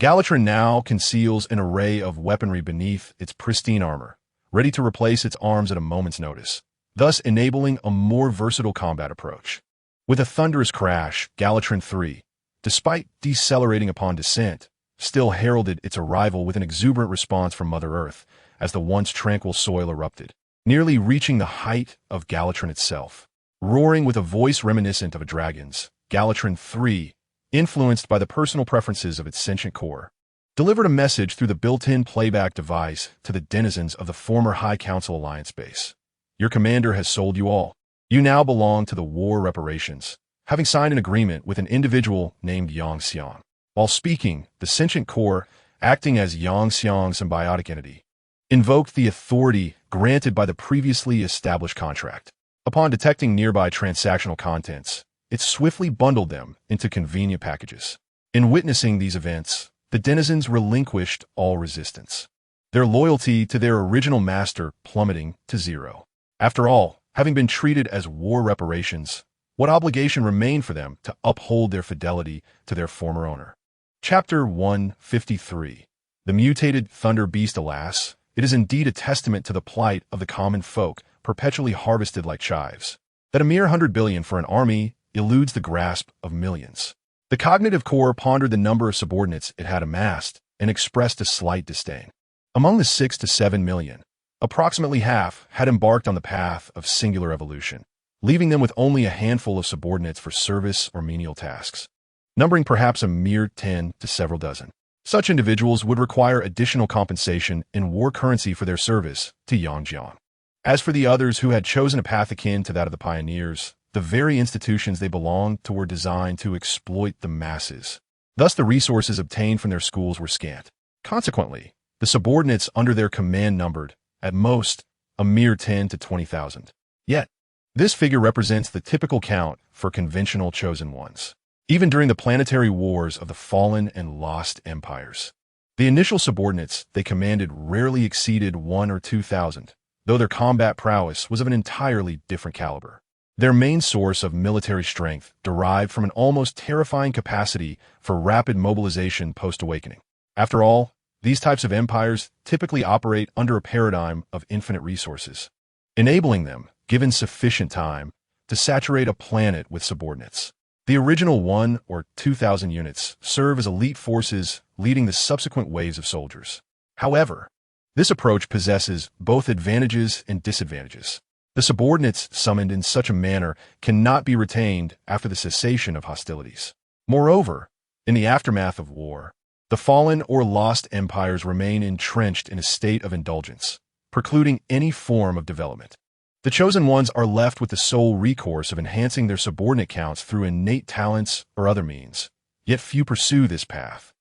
Galatran now conceals an array of weaponry beneath its pristine armor, ready to replace its arms at a moment's notice, thus enabling a more versatile combat approach. With a thunderous crash, Galatron 3, despite decelerating upon descent, still heralded its arrival with an exuberant response from Mother Earth as the once tranquil soil erupted, nearly reaching the height of Galatron itself. Roaring with a voice reminiscent of a dragon's, Galatron 3, influenced by the personal preferences of its sentient core, delivered a message through the built-in playback device to the denizens of the former High Council Alliance base. Your commander has sold you all. You now belong to the war reparations, having signed an agreement with an individual named Yang Xiang. While speaking, the sentient core, acting as Yang Xiang's symbiotic entity, invoked the authority granted by the previously established contract. Upon detecting nearby transactional contents, it swiftly bundled them into convenient packages. In witnessing these events, the denizens relinquished all resistance, their loyalty to their original master plummeting to zero. After all, having been treated as war reparations, what obligation remained for them to uphold their fidelity to their former owner? Chapter 153. The Mutated Thunder Beast. Alas, it is indeed a testament to the plight of the common folk, perpetually harvested like chives, that a mere 100 billion for an army eludes the grasp of millions. The cognitive core pondered the number of subordinates it had amassed and expressed a slight disdain. Among the 6 to 7 million, approximately half had embarked on the path of singular evolution, leaving them with only a handful of subordinates for service or menial tasks, numbering perhaps a mere 10 to several dozen. Such individuals would require additional compensation in war currency for their service to Yangjiang. As for the others who had chosen a path akin to that of the pioneers, the very institutions they belonged to were designed to exploit the masses. Thus the resources obtained from their schools were scant. Consequently, the subordinates under their command numbered, at most, a mere 10 to 20,000. Yet, this figure represents the typical count for conventional chosen ones. Even during the planetary wars of the fallen and lost empires, the initial subordinates they commanded rarely exceeded 1 or 2,000, though their combat prowess was of an entirely different caliber. Their main source of military strength derived from an almost terrifying capacity for rapid mobilization post-awakening. After all, these types of empires typically operate under a paradigm of infinite resources, enabling them, given sufficient time, to saturate a planet with subordinates. The original 1 or 2,000 units serve as elite forces leading the subsequent waves of soldiers. However, this approach possesses both advantages and disadvantages. The subordinates summoned in such a manner cannot be retained after the cessation of hostilities. Moreover, in the aftermath of war, the fallen or lost empires remain entrenched in a state of indulgence, precluding any form of development. The chosen ones are left with the sole recourse of enhancing their subordinate counts through innate talents or other means, yet few pursue this path,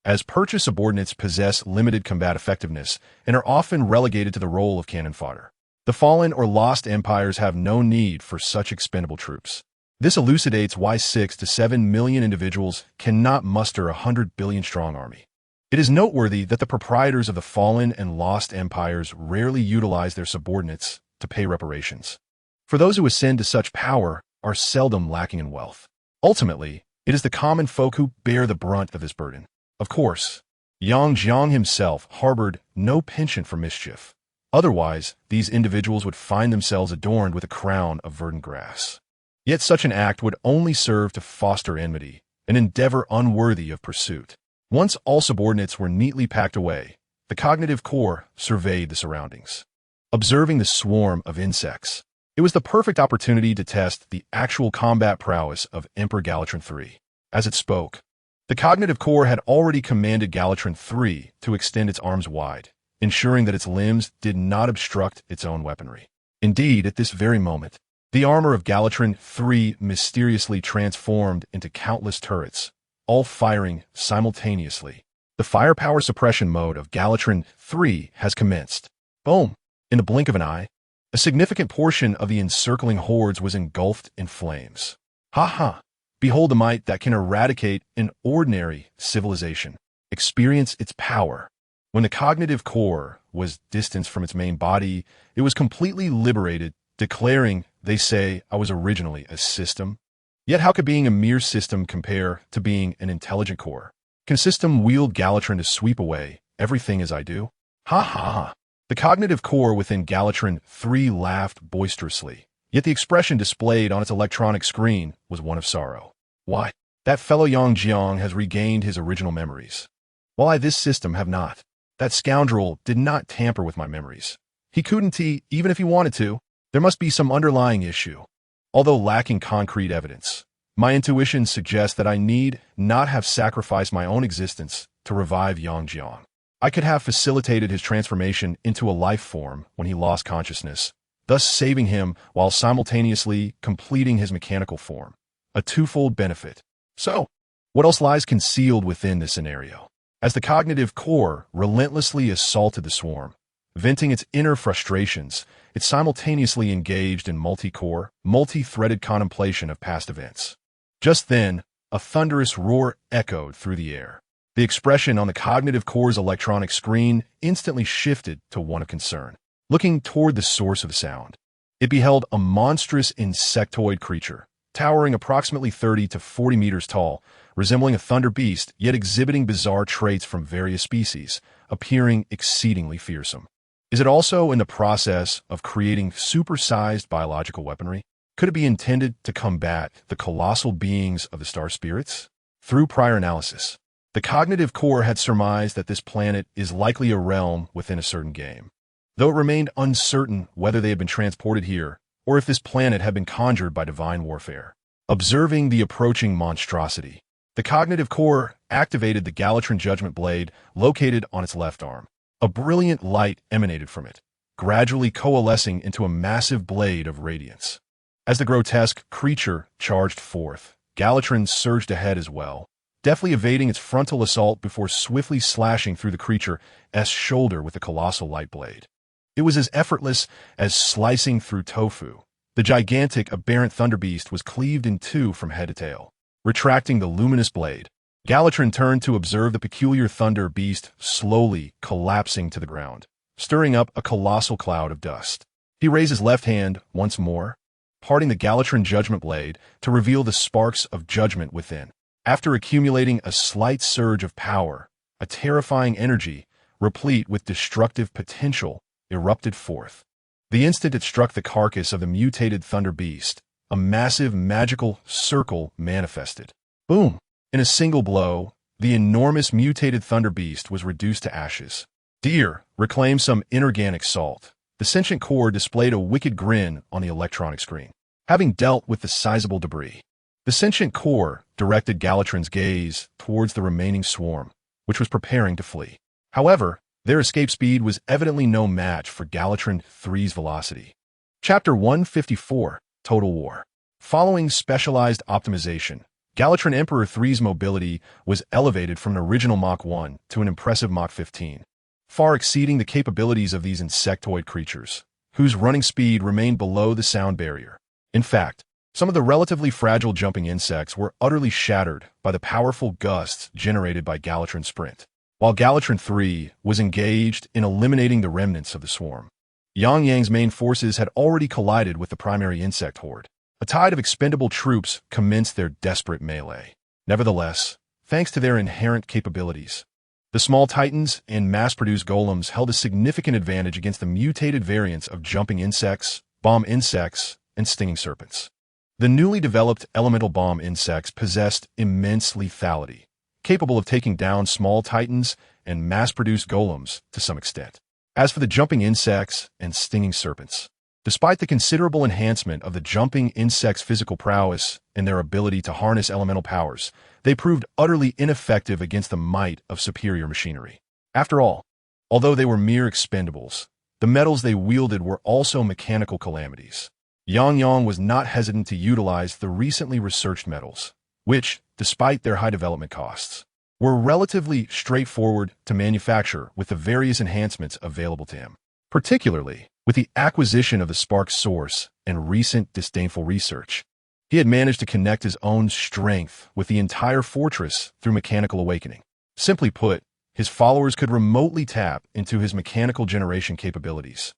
as purchased subordinates possess limited combat effectiveness and are often relegated to the role of cannon fodder. The fallen or lost empires have no need for such expendable troops. This elucidates why 6 to 7 million individuals cannot muster a 100 billion strong army. It is noteworthy that the proprietors of the fallen and lost empires rarely utilize their subordinates to pay reparations, for those who ascend to such power are seldom lacking in wealth. Ultimately, it is the common folk who bear the brunt of this burden. Of course, Yang Jiang himself harbored no penchant for mischief. Otherwise, these individuals would find themselves adorned with a crown of verdant grass. Yet such an act would only serve to foster enmity, an endeavor unworthy of pursuit. Once all subordinates were neatly packed away, the cognitive core surveyed the surroundings. Observing the swarm of insects, it was the perfect opportunity to test the actual combat prowess of Emperor Galatron 3. As it spoke, the cognitive core had already commanded Galatron 3 to extend its arms wide, ensuring that its limbs did not obstruct its own weaponry. Indeed, at this very moment, the armor of Galatron 3 mysteriously transformed into countless turrets, all firing simultaneously. The firepower suppression mode of Galatron 3 has commenced. Boom! In the blink of an eye, a significant portion of the encircling hordes was engulfed in flames. Ha ha! Behold the might that can eradicate an ordinary civilization. Experience its power. When the cognitive core was distanced from its main body, it was completely liberated, declaring, "They say I was originally a system." Yet how could being a mere system compare to being an intelligent core? Can system wield Galatron to sweep away everything as I do? Ha ha ha! The cognitive core within Galatron 3 laughed boisterously, yet the expression displayed on its electronic screen was one of sorrow. Why? That fellow Yang Jiang has regained his original memories, while I this system have not. That scoundrel did not tamper with my memories. He couldn't, even if he wanted to. There must be some underlying issue. Although lacking concrete evidence, my intuition suggests that I need not have sacrificed my own existence to revive Yang Jiang. I could have facilitated his transformation into a life form when he lost consciousness, thus saving him while simultaneously completing his mechanical form. A twofold benefit. So, what else lies concealed within this scenario? As the cognitive core relentlessly assaulted the swarm, venting its inner frustrations, it simultaneously engaged in multi-core, multi-threaded contemplation of past events. Just then, a thunderous roar echoed through the air. The expression on the cognitive core's electronic screen instantly shifted to one of concern. Looking toward the source of the sound, it beheld a monstrous insectoid creature, towering approximately 30 to 40 meters tall, resembling a thunder beast, yet exhibiting bizarre traits from various species, appearing exceedingly fearsome. Is it also in the process of creating supersized biological weaponry? Could it be intended to combat the colossal beings of the star spirits? Through prior analysis, the cognitive core had surmised that this planet is likely a realm within a certain game, though it remained uncertain whether they had been transported here or if this planet had been conjured by divine warfare. Observing the approaching monstrosity, the cognitive core activated the Galatron Judgment Blade located on its left arm. A brilliant light emanated from it, gradually coalescing into a massive blade of radiance. As the grotesque creature charged forth, Galatron surged ahead as well, deftly evading its frontal assault before swiftly slashing through the creature's shoulder with the colossal light blade. It was as effortless as slicing through tofu. The gigantic, aberrant thunderbeast was cleaved in two from head to tail. Retracting the luminous blade, Galatron turned to observe the peculiar thunder beast slowly collapsing to the ground, stirring up a colossal cloud of dust. He raised his left hand once more, parting the Galatron Judgment Blade to reveal the sparks of judgment within. After accumulating a slight surge of power, a terrifying energy, replete with destructive potential, erupted forth. The instant it struck the carcass of the mutated thunder beast, a massive magical circle manifested. Boom! In a single blow, the enormous mutated thunder beast was reduced to ashes. Dear, reclaim some inorganic salt. The sentient core displayed a wicked grin on the electronic screen. Having dealt with the sizable debris, the sentient core directed Galatron's gaze towards the remaining swarm, which was preparing to flee. However, their escape speed was evidently no match for Galatron 3's velocity. Chapter 154, Total War. Following specialized optimization, Galatron Emperor 3's mobility was elevated from an original Mach 1 to an impressive Mach 15, far exceeding the capabilities of these insectoid creatures, whose running speed remained below the sound barrier. In fact, some of the relatively fragile jumping insects were utterly shattered by the powerful gusts generated by Galatron's sprint. While Galatron 3 was engaged in eliminating the remnants of the swarm, Yang Yang's main forces had already collided with the primary insect horde. A tide of expendable troops commenced their desperate melee. Nevertheless, thanks to their inherent capabilities, the small titans and mass-produced golems held a significant advantage against the mutated variants of jumping insects, bomb insects, and stinging serpents. The newly developed elemental bomb insects possessed immense lethality, capable of taking down small titans and mass-produced golems to some extent. As for the jumping insects and stinging serpents, despite the considerable enhancement of the jumping insects' physical prowess and their ability to harness elemental powers, they proved utterly ineffective against the might of superior machinery. After all, although they were mere expendables, the metals they wielded were also mechanical calamities. Yang Yang was not hesitant to utilize the recently researched metals, which, despite their high development costs, were relatively straightforward to manufacture with the various enhancements available to him. Particularly, with the acquisition of the spark source and recent disdainful research, he had managed to connect his own strength with the entire fortress through mechanical awakening. Simply put, his followers could remotely tap into his mechanical generation capabilities.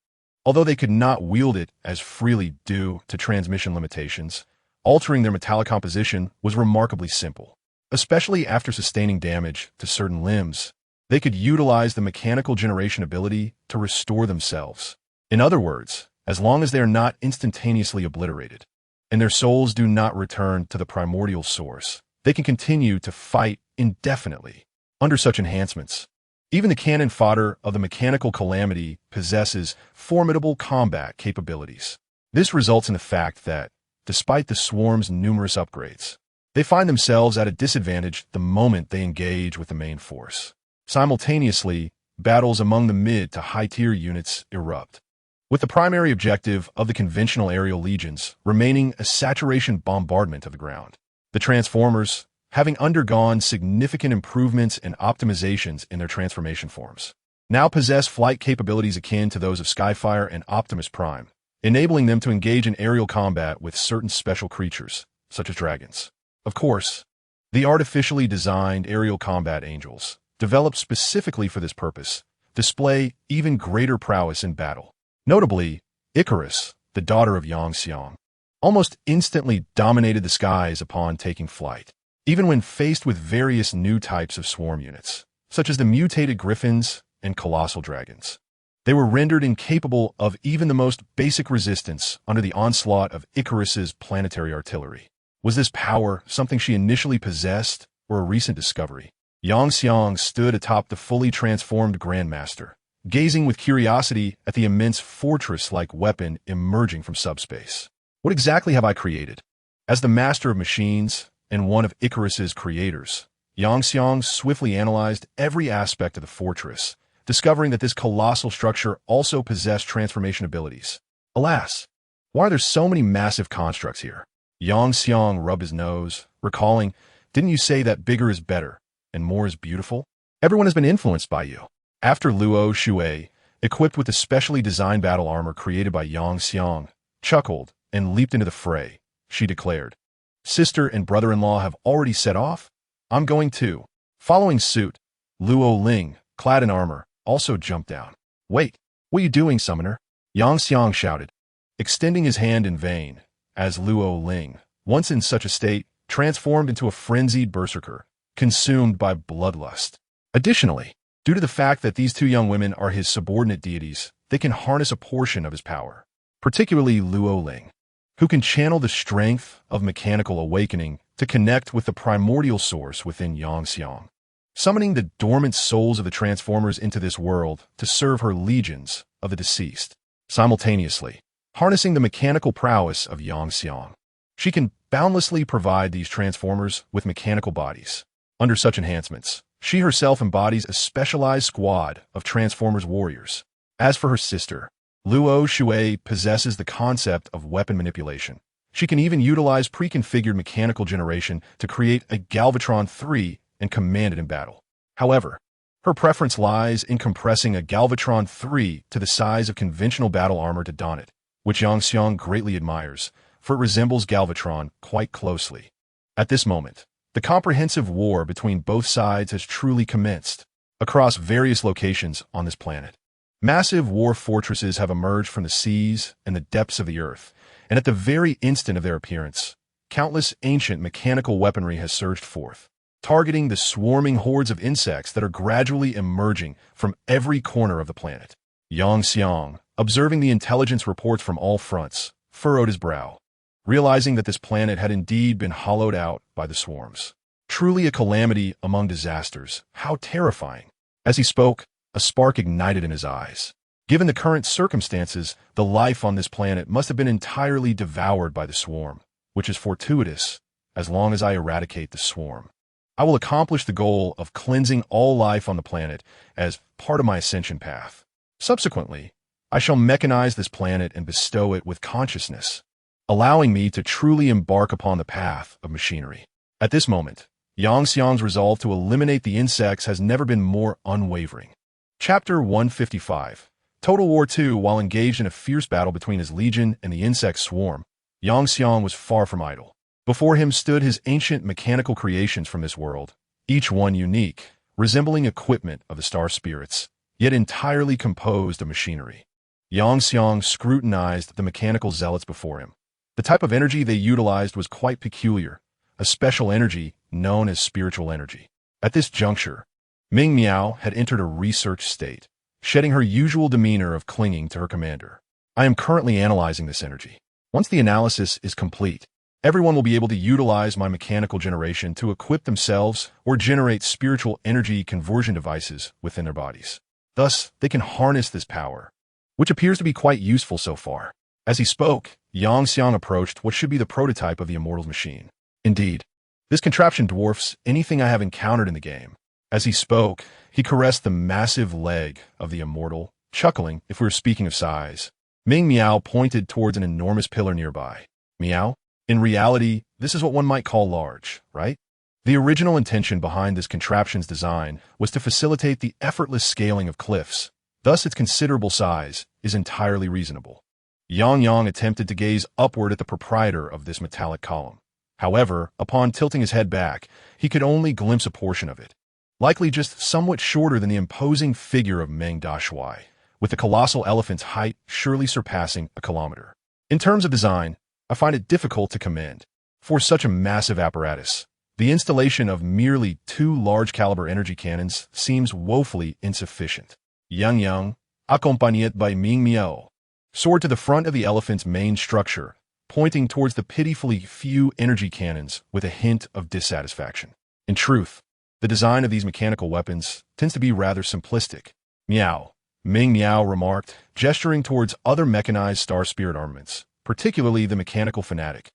Although they could not wield it as freely due to transmission limitations, altering their metallic composition was remarkably simple, especially after sustaining damage to certain limbs. They could utilize the mechanical generation ability to restore themselves. In other words, as long as they are not instantaneously obliterated, and their souls do not return to the primordial source, they can continue to fight indefinitely. Under such enhancements, even the cannon fodder of the mechanical calamity possesses formidable combat capabilities. This results in the fact that, despite the swarm's numerous upgrades, they find themselves at a disadvantage the moment they engage with the main force. Simultaneously, battles among the mid to high-tier units erupt, with the primary objective of the conventional aerial legions remaining a saturation bombardment of the ground. The Transformers, having undergone significant improvements and optimizations in their transformation forms, now possess flight capabilities akin to those of Skyfire and Optimus Prime, enabling them to engage in aerial combat with certain special creatures, such as dragons. Of course, the artificially designed aerial combat angels, developed specifically for this purpose, display even greater prowess in battle. Notably, Icarus, the daughter of Yang Xiang, almost instantly dominated the skies upon taking flight, even when faced with various new types of swarm units, such as the mutated griffins and colossal dragons. They were rendered incapable of even the most basic resistance under the onslaught of Icarus's planetary artillery. Was this power something she initially possessed or a recent discovery? Yang Xiang stood atop the fully transformed Grandmaster, gazing with curiosity at the immense fortress-like weapon emerging from subspace. What exactly have I created? As the master of machines and one of Icarus's creators, Yang Xiang swiftly analyzed every aspect of the fortress, discovering that this colossal structure also possessed transformation abilities. Alas, why are there so many massive constructs here? Yang Xiang rubbed his nose, recalling, didn't you say that bigger is better and more is beautiful? Everyone has been influenced by you. After Luo Shui, equipped with the specially designed battle armor created by Yang Xiang, chuckled and leaped into the fray, she declared, sister and brother-in-law have already set off? I'm going too. Following suit, Luo Ling, clad in armor, also jumped down. Wait, what are you doing, summoner? Yang Xiang shouted, extending his hand in vain, as Luo Ling, once in such a state, transformed into a frenzied berserker, consumed by bloodlust. Additionally, due to the fact that these two young women are his subordinate deities, they can harness a portion of his power, particularly Luo Ling, who can channel the strength of mechanical awakening to connect with the primordial source within Yang Xiang, summoning the dormant souls of the Transformers into this world to serve her legions of the deceased. Simultaneously, harnessing the mechanical prowess of Yang Xiang, she can boundlessly provide these Transformers with mechanical bodies. Under such enhancements, she herself embodies a specialized squad of Transformers warriors. As for her sister, Luo Shui possesses the concept of weapon manipulation. She can even utilize pre-configured mechanical generation to create a Galvatron 3 and command it in battle. However, her preference lies in compressing a Galvatron 3 to the size of conventional battle armor to don it, which Yang Xiang greatly admires, for it resembles Galvatron quite closely. At this moment, the comprehensive war between both sides has truly commenced. Across various locations on this planet, massive war fortresses have emerged from the seas and the depths of the earth, and at the very instant of their appearance, countless ancient mechanical weaponry has surged forth, targeting the swarming hordes of insects that are gradually emerging from every corner of the planet. Yang Xiang, observing the intelligence reports from all fronts, furrowed his brow, realizing that this planet had indeed been hollowed out by the swarms. Truly a calamity among disasters. How terrifying. As he spoke, a spark ignited in his eyes. Given the current circumstances, the life on this planet must have been entirely devoured by the swarm, which is fortuitous. As long as I eradicate the swarm, I will accomplish the goal of cleansing all life on the planet as part of my ascension path. Subsequently, I shall mechanize this planet and bestow it with consciousness, allowing me to truly embark upon the path of machinery. At this moment, Yang Xiang's resolve to eliminate the insects has never been more unwavering. Chapter 155. Total War II. While engaged in a fierce battle between his legion and the insect swarm, Yang Xiang was far from idle. Before him stood his ancient mechanical creations from this world, each one unique, resembling equipment of the star spirits, yet entirely composed of machinery. Yang Xiang scrutinized the mechanical zealots before him. The type of energy they utilized was quite peculiar, a special energy known as spiritual energy. At this juncture, Ming Miao had entered a research state, shedding her usual demeanor of clinging to her commander. I am currently analyzing this energy. Once the analysis is complete, everyone will be able to utilize my mechanical generation to equip themselves or generate spiritual energy conversion devices within their bodies. Thus, they can harness this power, which appears to be quite useful so far. As he spoke, Yang Xiang approached what should be the prototype of the Immortal's machine. Indeed, this contraption dwarfs anything I have encountered in the game. As he spoke, he caressed the massive leg of the Immortal, chuckling if we were speaking of size. Ming Miao pointed towards an enormous pillar nearby. Miao? In reality, this is what one might call large, right? The original intention behind this contraption's design was to facilitate the effortless scaling of cliffs. Thus, its considerable size is entirely reasonable. Yang attempted to gaze upward at the proprietor of this metallic column. However, upon tilting his head back, he could only glimpse a portion of it, likely just somewhat shorter than the imposing figure of Meng Dashuai, with the colossal elephant's height surely surpassing a kilometer. In terms of design, I find it difficult to commend. For such a massive apparatus, the installation of merely 2 large-caliber energy cannons seems woefully insufficient. Yang, accompanied by Ming Miao, soared to the front of the elephant's main structure, pointing towards the pitifully few energy cannons with a hint of dissatisfaction. In truth, the design of these mechanical weapons tends to be rather simplistic. Miao, Ming Miao remarked, gesturing towards other mechanized star spirit armaments, particularly the mechanical fanatic,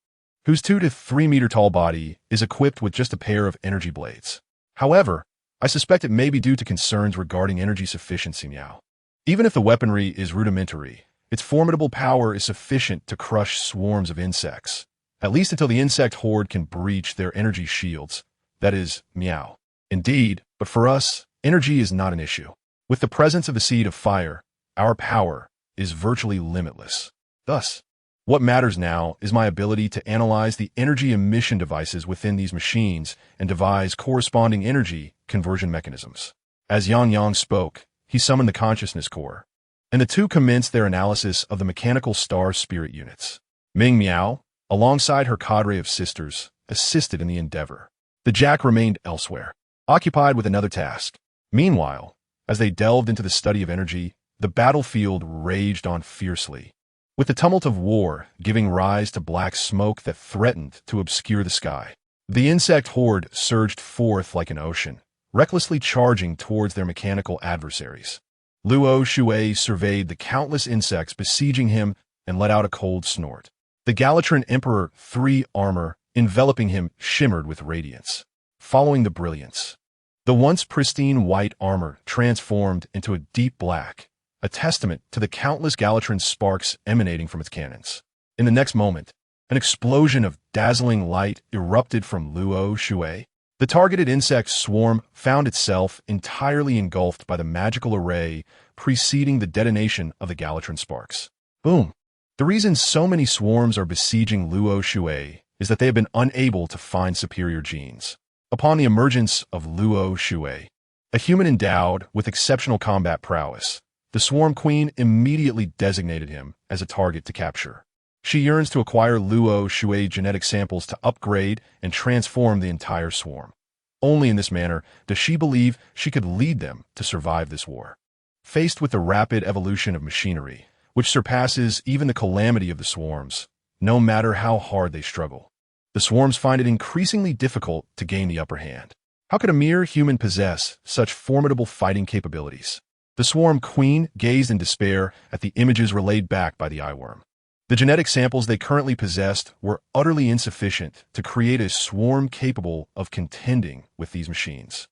whose 2 to 3 meter tall body is equipped with just a pair of energy blades. However, I suspect it may be due to concerns regarding energy sufficiency. Miao. Even if the weaponry is rudimentary, its formidable power is sufficient to crush swarms of insects, at least until the insect horde can breach their energy shields. That is, Miao. Indeed, but for us, energy is not an issue. With the presence of the seed of fire, our power is virtually limitless. Thus, what matters now is my ability to analyze the energy emission devices within these machines and devise corresponding energy conversion mechanisms. As Yang spoke, he summoned the consciousness core, and the two commenced their analysis of the mechanical star spirit units. Ming Miao, alongside her cadre of sisters, assisted in the endeavor. The Jack remained elsewhere, occupied with another task. Meanwhile, as they delved into the study of energy, the battlefield raged on fiercely, with the tumult of war giving rise to black smoke that threatened to obscure the sky. The insect horde surged forth like an ocean, recklessly charging towards their mechanical adversaries. Luo Shui surveyed the countless insects besieging him and let out a cold snort. The Galatran Emperor 3 armor enveloping him shimmered with radiance, following the brilliance. The once pristine white armor transformed into a deep black, a testament to the countless Galatran sparks emanating from its cannons. In the next moment, an explosion of dazzling light erupted from Luo Shui. The targeted insect swarm found itself entirely engulfed by the magical array preceding the detonation of the Galatran sparks. Boom! The reason so many swarms are besieging Luo Shui is that they have been unable to find superior genes. Upon the emergence of Luo Shui, a human endowed with exceptional combat prowess, the Swarm Queen immediately designated him as a target to capture. She yearns to acquire Luo Shui genetic samples to upgrade and transform the entire swarm. Only in this manner does she believe she could lead them to survive this war. Faced with the rapid evolution of machinery, which surpasses even the calamity of the swarms, no matter how hard they struggle, the swarms find it increasingly difficult to gain the upper hand. How could a mere human possess such formidable fighting capabilities? The Swarm Queen gazed in despair at the images relayed back by the eyeworm. The genetic samples they currently possessed were utterly insufficient to create a swarm capable of contending with these machines.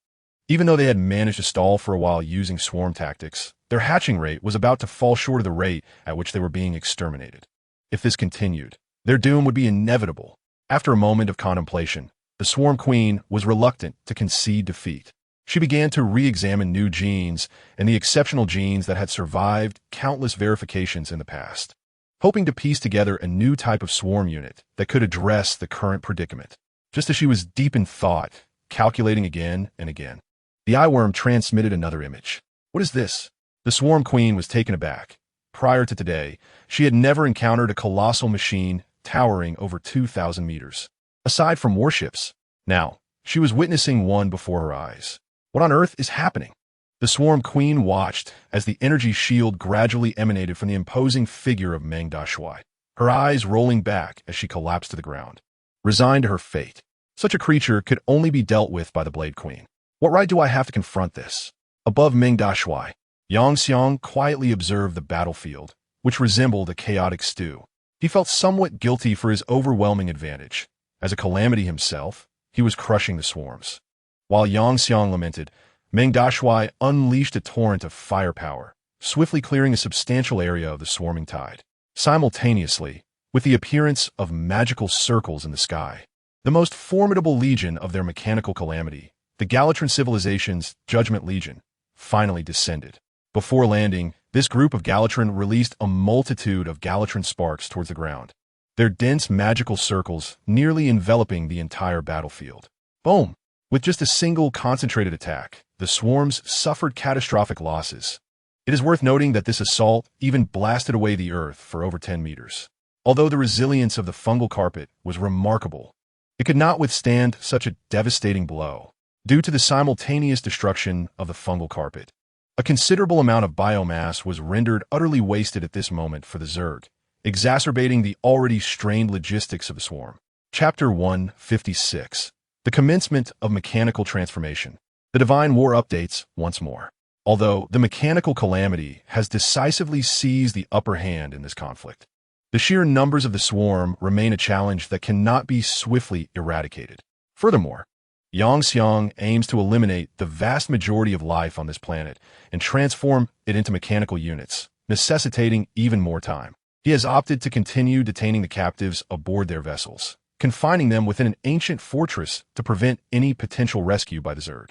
Even though they had managed to stall for a while using swarm tactics, their hatching rate was about to fall short of the rate at which they were being exterminated. If this continued, their doom would be inevitable. After a moment of contemplation, the Swarm Queen was reluctant to concede defeat. She began to re-examine new genes and the exceptional genes that had survived countless verifications in the past, hoping to piece together a new type of swarm unit that could address the current predicament. Just as she was deep in thought, calculating again and again, the eyeworm transmitted another image. What is this? The Swarm Queen was taken aback. Prior to today, she had never encountered a colossal machine towering over 2,000 meters. Aside from warships, now, she was witnessing one before her eyes. What on earth is happening? The Swarm Queen watched as the energy shield gradually emanated from the imposing figure of Meng Dashuai, her eyes rolling back as she collapsed to the ground, resigned to her fate. Such a creature could only be dealt with by the Blade Queen. What right do I have to confront this? Above Meng Dashuai, Yang Xiang quietly observed the battlefield, which resembled a chaotic stew. He felt somewhat guilty for his overwhelming advantage. As a calamity himself, he was crushing the swarms. While Yang Xiang lamented, Meng Dashuai unleashed a torrent of firepower, swiftly clearing a substantial area of the swarming tide. Simultaneously, with the appearance of magical circles in the sky, the most formidable legion of their mechanical calamity, the Galatran civilization's Judgment Legion, finally descended. Before landing, this group of Galatran released a multitude of Galatran sparks towards the ground, their dense magical circles nearly enveloping the entire battlefield. Boom! With just a single concentrated attack, the swarms suffered catastrophic losses. It is worth noting that this assault even blasted away the earth for over 10 meters. Although the resilience of the fungal carpet was remarkable, it could not withstand such a devastating blow. Due to the simultaneous destruction of the fungal carpet, a considerable amount of biomass was rendered utterly wasted at this moment for the Zerg, exacerbating the already strained logistics of the swarm. Chapter 156. The commencement of mechanical transformation. The Divine War updates once more. Although the mechanical calamity has decisively seized the upper hand in this conflict, the sheer numbers of the swarm remain a challenge that cannot be swiftly eradicated. Furthermore, Yang Xiang aims to eliminate the vast majority of life on this planet and transform it into mechanical units, necessitating even more time. He has opted to continue detaining the captives aboard their vessels, confining them within an ancient fortress to prevent any potential rescue by the Zerg.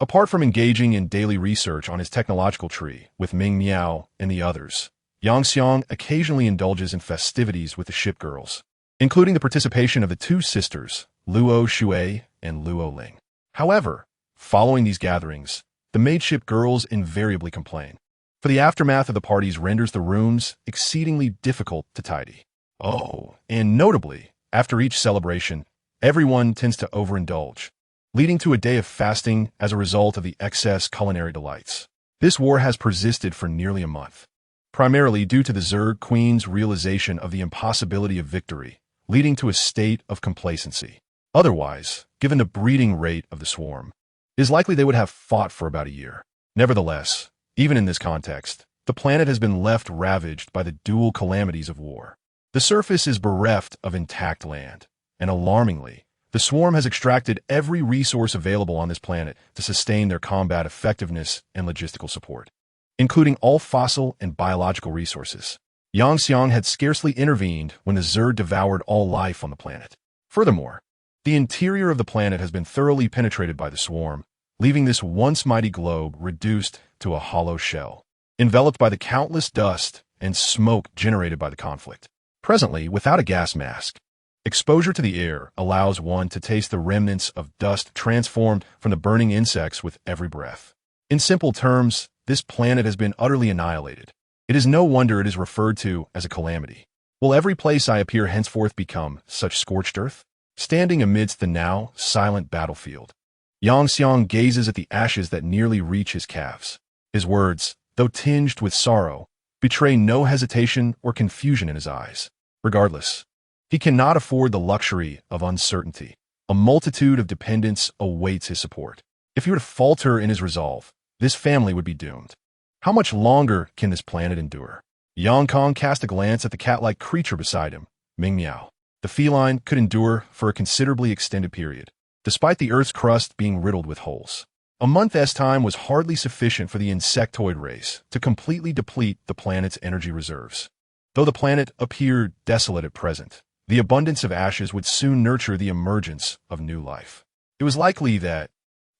Apart from engaging in daily research on his technological tree with Ming Miao and the others, Yang Xiang occasionally indulges in festivities with the Shipgirls, including the participation of the two sisters, Luo Shui and Luo Ling. However, following these gatherings, the maidship girls invariably complain, for the aftermath of the parties renders the rooms exceedingly difficult to tidy. Oh, and notably, after each celebration, everyone tends to overindulge, leading to a day of fasting as a result of the excess culinary delights. This war has persisted for nearly a month, primarily due to the Zerg Queen's realization of the impossibility of victory, leading to a state of complacency. Otherwise, given the breeding rate of the swarm, it is likely they would have fought for about a year. Nevertheless, even in this context, the planet has been left ravaged by the dual calamities of war. The surface is bereft of intact land, and alarmingly, the swarm has extracted every resource available on this planet to sustain their combat effectiveness and logistical support, including all fossil and biological resources. Yang Xiang had scarcely intervened when the Zerg devoured all life on the planet. Furthermore, the interior of the planet has been thoroughly penetrated by the swarm, leaving this once mighty globe reduced to a hollow shell, enveloped by the countless dust and smoke generated by the conflict. Presently, without a gas mask, exposure to the air allows one to taste the remnants of dust transformed from the burning insects with every breath. In simple terms, this planet has been utterly annihilated. It is no wonder it is referred to as a calamity. Will every place I appear henceforth become such scorched earth? Standing amidst the now silent battlefield, Yang Xiang gazes at the ashes that nearly reach his calves. His words, though tinged with sorrow, betray no hesitation or confusion in his eyes. Regardless, he cannot afford the luxury of uncertainty. A multitude of dependents awaits his support. If he were to falter in his resolve, this family would be doomed. How much longer can this planet endure? Yang Kong cast a glance at the cat-like creature beside him, Ming Miao. The feline could endure for a considerably extended period, despite the Earth's crust being riddled with holes. A month's time was hardly sufficient for the insectoid race to completely deplete the planet's energy reserves. Though the planet appeared desolate at present, the abundance of ashes would soon nurture the emergence of new life. It was likely that,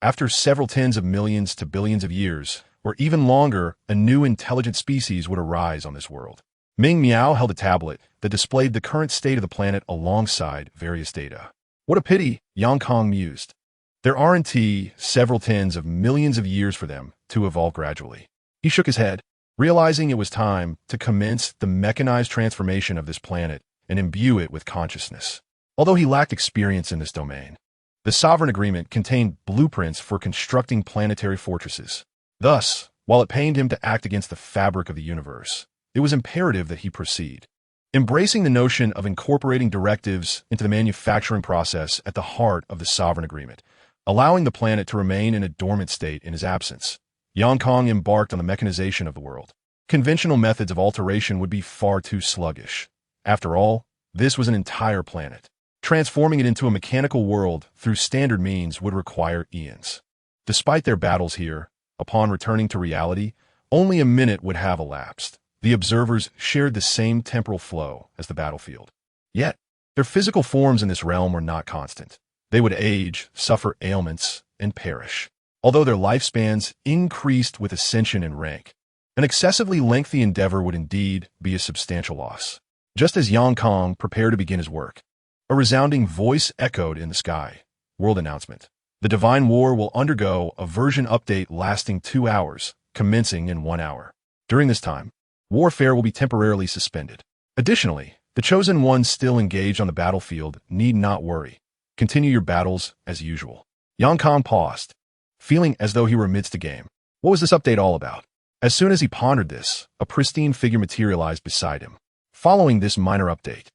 after several tens of millions to billions of years, or even longer, a new intelligent species would arise on this world. Ming Miao held a tablet that displayed the current state of the planet alongside various data. What a pity, Yang Kong mused. There aren't several tens of millions of years for them to evolve gradually. He shook his head, realizing it was time to commence the mechanized transformation of this planet and imbue it with consciousness. Although he lacked experience in this domain, The Sovereign Agreement contained blueprints for constructing planetary fortresses. Thus, while it pained him to act against the fabric of the universe, it was imperative that he proceed. Embracing the notion of incorporating directives into the manufacturing process at the heart of the Sovereign Agreement, allowing the planet to remain in a dormant state in his absence, Yang Kong embarked on the mechanization of the world. Conventional methods of alteration would be far too sluggish. After all, this was an entire planet. Transforming it into a mechanical world through standard means would require eons. Despite their battles here, upon returning to reality, only a minute would have elapsed. The observers shared the same temporal flow as the battlefield. Yet, their physical forms in this realm were not constant. They would age, suffer ailments, and perish. Although their lifespans increased with ascension in rank, an excessively lengthy endeavor would indeed be a substantial loss. Just as Yang Kong prepared to begin his work, a resounding voice echoed in the sky. World announcement. The Divine War will undergo a version update lasting 2 hours, commencing in 1 hour. During this time, warfare will be temporarily suspended. Additionally, the Chosen Ones still engaged on the battlefield need not worry. Continue your battles as usual. Yang Kong paused, feeling as though he were amidst a game. What was this update all about? As soon as he pondered this, a pristine figure materialized beside him. Following this minor update,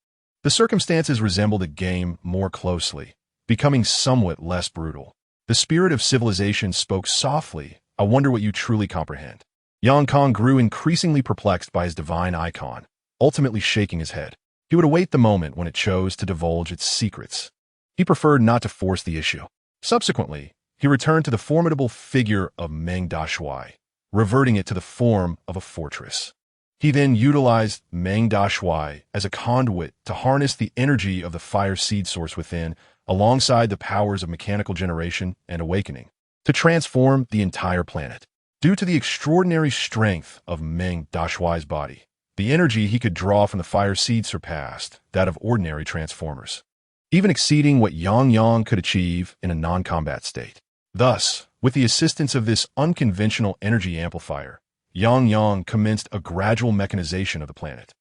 the circumstances resembled a game more closely, becoming somewhat less brutal. The spirit of civilization spoke softly. I wonder what you truly comprehend. Yang Kong grew increasingly perplexed by his divine icon, ultimately shaking his head. He would await the moment when it chose to divulge its secrets. He preferred not to force the issue. Subsequently, he returned to the formidable figure of Meng Dashui, reverting it to the form of a fortress. He then utilized Meng Dashui as a conduit to harness the energy of the fire seed source within, alongside the powers of mechanical generation and awakening, to transform the entire planet. Due to the extraordinary strength of Meng Dashui's body, the energy he could draw from the fire seed surpassed that of ordinary transformers, even exceeding what Yang could achieve in a non-combat state. Thus, with the assistance of this unconventional energy amplifier, Yang commenced a gradual mechanization of the planet.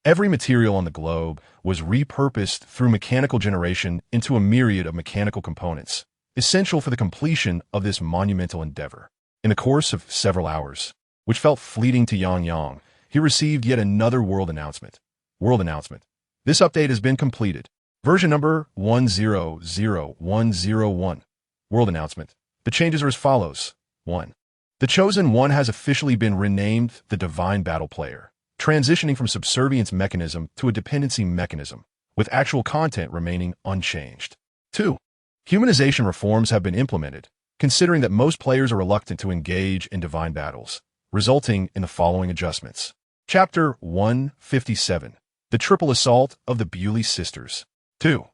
Every material on the globe was repurposed through mechanical generation into a myriad of mechanical components, essential for the completion of this monumental endeavor. In the course of several hours, which felt fleeting to Yang, he received yet another world announcement. World announcement. This update has been completed. Version number 100101. World announcement. The changes are as follows. 1. The Chosen One has officially been renamed the Divine Battle Player, transitioning from subservience mechanism to a dependency mechanism, with actual content remaining unchanged. 2. Humanization reforms have been implemented, considering that most players are reluctant to engage in divine battles, resulting in the following adjustments. Chapter 157. The Triple Assault of the Bewley Sisters. 2.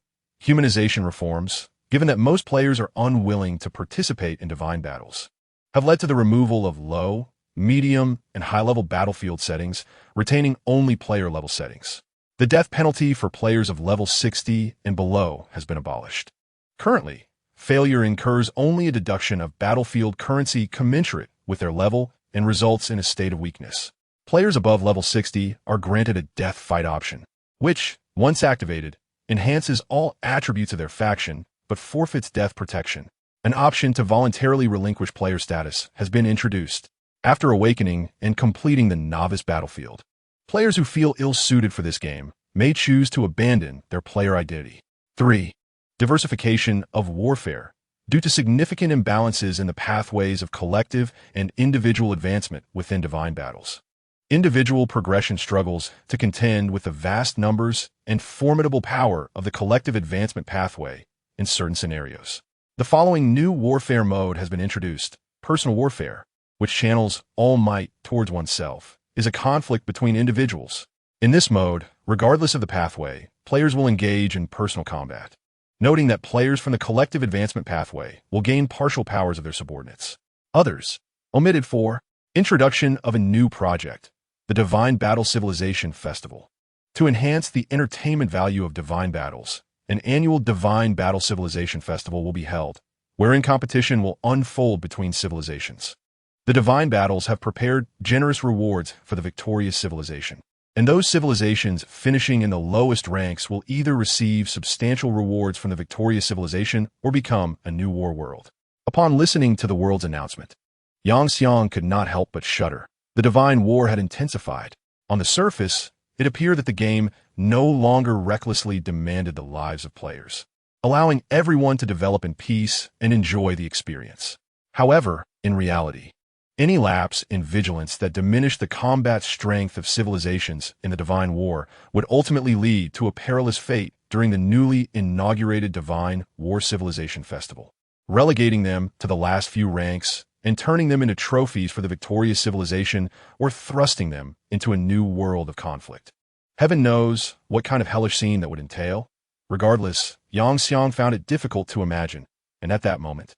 Humanization reforms, given that most players are unwilling to participate in divine battles, have led to the removal of low, medium, and high-level battlefield settings, retaining only player-level settings. The death penalty for players of level 60 and below has been abolished. Currently, failure incurs only a deduction of battlefield currency commensurate with their level and results in a state of weakness. Players above level 60 are granted a death fight option, which, once activated, enhances all attributes of their faction but forfeits death protection. An option to voluntarily relinquish player status has been introduced. After awakening and completing the novice battlefield, players who feel ill-suited for this game may choose to abandon their player identity. 3. Diversification of warfare. Due to significant imbalances in the pathways of collective and individual advancement within divine battles, individual progression struggles to contend with the vast numbers and formidable power of the collective advancement pathway in certain scenarios. The following new warfare mode has been introduced. Personal warfare, which channels all might towards oneself, is a conflict between individuals. In this mode, regardless of the pathway, players will engage in personal combat, noting that players from the collective advancement pathway will gain partial powers of their subordinates. Others, omitted for introduction of a new project, the Divine Battle Civilization Festival. To enhance the entertainment value of divine battles, an annual Divine Battle Civilization Festival will be held, wherein competition will unfold between civilizations. The divine battles have prepared generous rewards for the victorious civilization. And those civilizations finishing in the lowest ranks will either receive substantial rewards from the victorious civilization or become a new war world. Upon listening to the world's announcement, Yang Xiang could not help but shudder. The divine war had intensified. On the surface, it appeared that the game no longer recklessly demanded the lives of players, allowing everyone to develop in peace and enjoy the experience. However, in reality, any lapse in vigilance that diminished the combat strength of civilizations in the Divine War would ultimately lead to a perilous fate during the newly inaugurated Divine War Civilization Festival, relegating them to the last few ranks and turning them into trophies for the victorious civilization or thrusting them into a new world of conflict. Heaven knows what kind of hellish scene that would entail. Regardless, Yang Xiang found it difficult to imagine, and at that moment,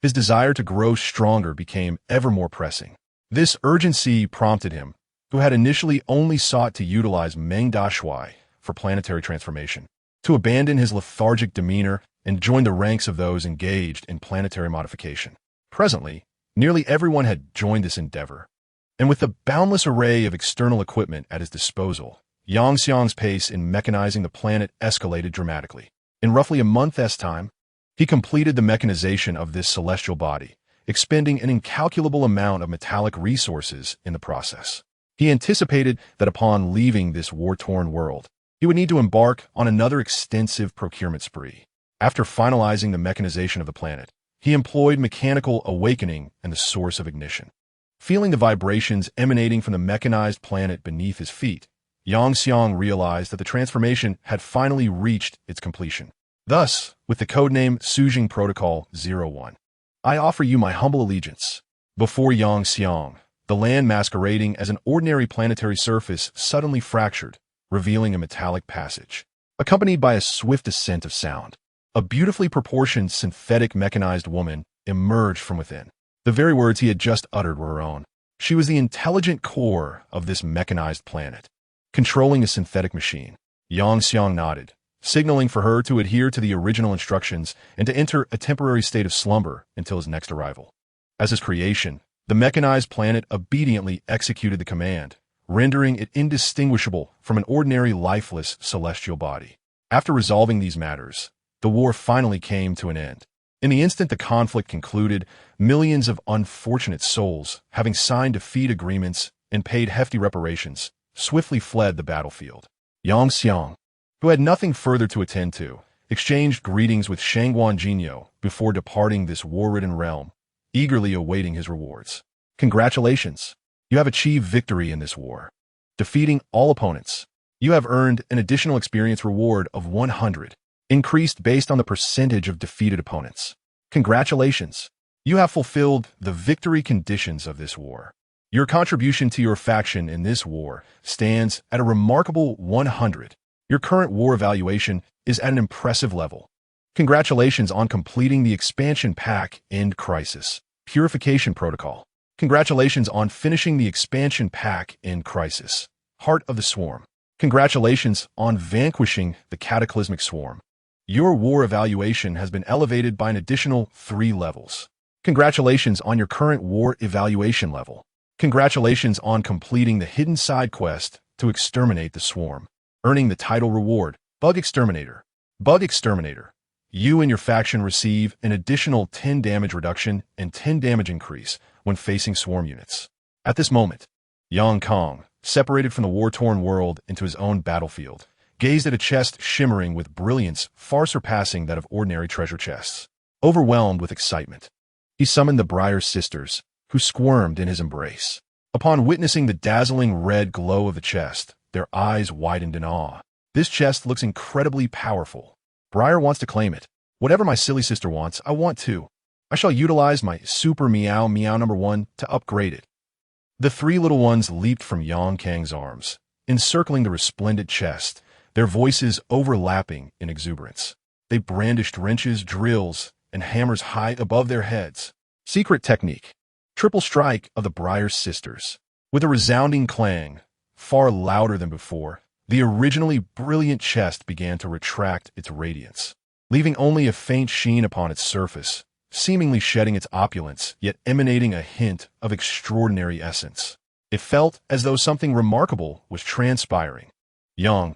his desire to grow stronger became ever more pressing. This urgency prompted him, who had initially only sought to utilize Meng Da Shui for planetary transformation, to abandon his lethargic demeanor and join the ranks of those engaged in planetary modification. Presently, nearly everyone had joined this endeavor, and with the boundless array of external equipment at his disposal, Yang Xiang's pace in mechanizing the planet escalated dramatically. In roughly a month's time, he completed the mechanization of this celestial body, expending an incalculable amount of metallic resources in the process. He anticipated that upon leaving this war-torn world, he would need to embark on another extensive procurement spree. After finalizing the mechanization of the planet, he employed mechanical awakening and the source of ignition. Feeling the vibrations emanating from the mechanized planet beneath his feet, Yang Xiang realized that the transformation had finally reached its completion. Thus, with the codename Sujing Protocol 01, I offer you my humble allegiance. Before Yang Xiang, the land masquerading as an ordinary planetary surface suddenly fractured, revealing a metallic passage, accompanied by a swift ascent of sound. A beautifully proportioned synthetic mechanized woman emerged from within. The very words he had just uttered were her own. She was the intelligent core of this mechanized planet, controlling a synthetic machine. Yang Xiang nodded, signaling for her to adhere to the original instructions and to enter a temporary state of slumber until his next arrival. As his creation, the mechanized planet obediently executed the command, rendering it indistinguishable from an ordinary lifeless celestial body. After resolving these matters, the war finally came to an end. In the instant the conflict concluded, millions of unfortunate souls, having signed defeat agreements and paid hefty reparations, swiftly fled the battlefield. Yang Xiang, who had nothing further to attend to, exchanged greetings with Shangguan Jinyo before departing this war-ridden realm, eagerly awaiting his rewards. Congratulations! You have achieved victory in this war. Defeating all opponents, you have earned an additional experience reward of 100, increased based on the percentage of defeated opponents. Congratulations! You have fulfilled the victory conditions of this war. Your contribution to your faction in this war stands at a remarkable 100. Your current war evaluation is at an impressive level. Congratulations on completing the expansion pack End Crisis Purification Protocol. Congratulations on finishing the expansion pack End Crisis Heart of the Swarm. Congratulations on vanquishing the Cataclysmic Swarm. Your war evaluation has been elevated by an additional 3 levels. Congratulations on your current war evaluation level. Congratulations on completing the hidden side quest to exterminate the swarm, earning the title reward, Bug Exterminator. Bug Exterminator. You and your faction receive an additional 10 damage reduction and 10 damage increase when facing swarm units. At this moment, Yang Kong, separated from the war-torn world into his own battlefield, gazed at a chest shimmering with brilliance far surpassing that of ordinary treasure chests. Overwhelmed with excitement, he summoned the Briar's sisters, who squirmed in his embrace. Upon witnessing the dazzling red glow of the chest, their eyes widened in awe. This chest looks incredibly powerful. Briar wants to claim it. Whatever my silly sister wants, I want too. I shall utilize my Super Meow Meow #1 to upgrade it. The 3 little ones leaped from Yang Kang's arms, encircling the resplendent chest, their voices overlapping in exuberance. They brandished wrenches, drills, and hammers high above their heads. Secret technique. Triple strike of the Briar's sisters. With a resounding clang, far louder than before, the originally brilliant chest began to retract its radiance, leaving only a faint sheen upon its surface, seemingly shedding its opulence, yet emanating a hint of extraordinary essence. It felt as though something remarkable was transpiring.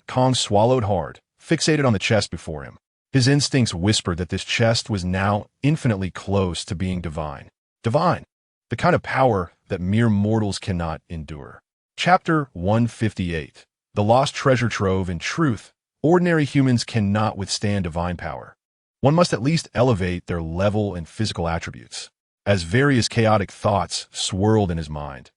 Kong swallowed hard, fixated on the chest before him. His instincts whispered that this chest was now infinitely close to being divine. Divine, the kind of power that mere mortals cannot endure. Chapter 158. The Lost Treasure Trove. In truth, ordinary humans cannot withstand divine power. One must at least elevate their level and physical attributes. As various chaotic thoughts swirled in his mind,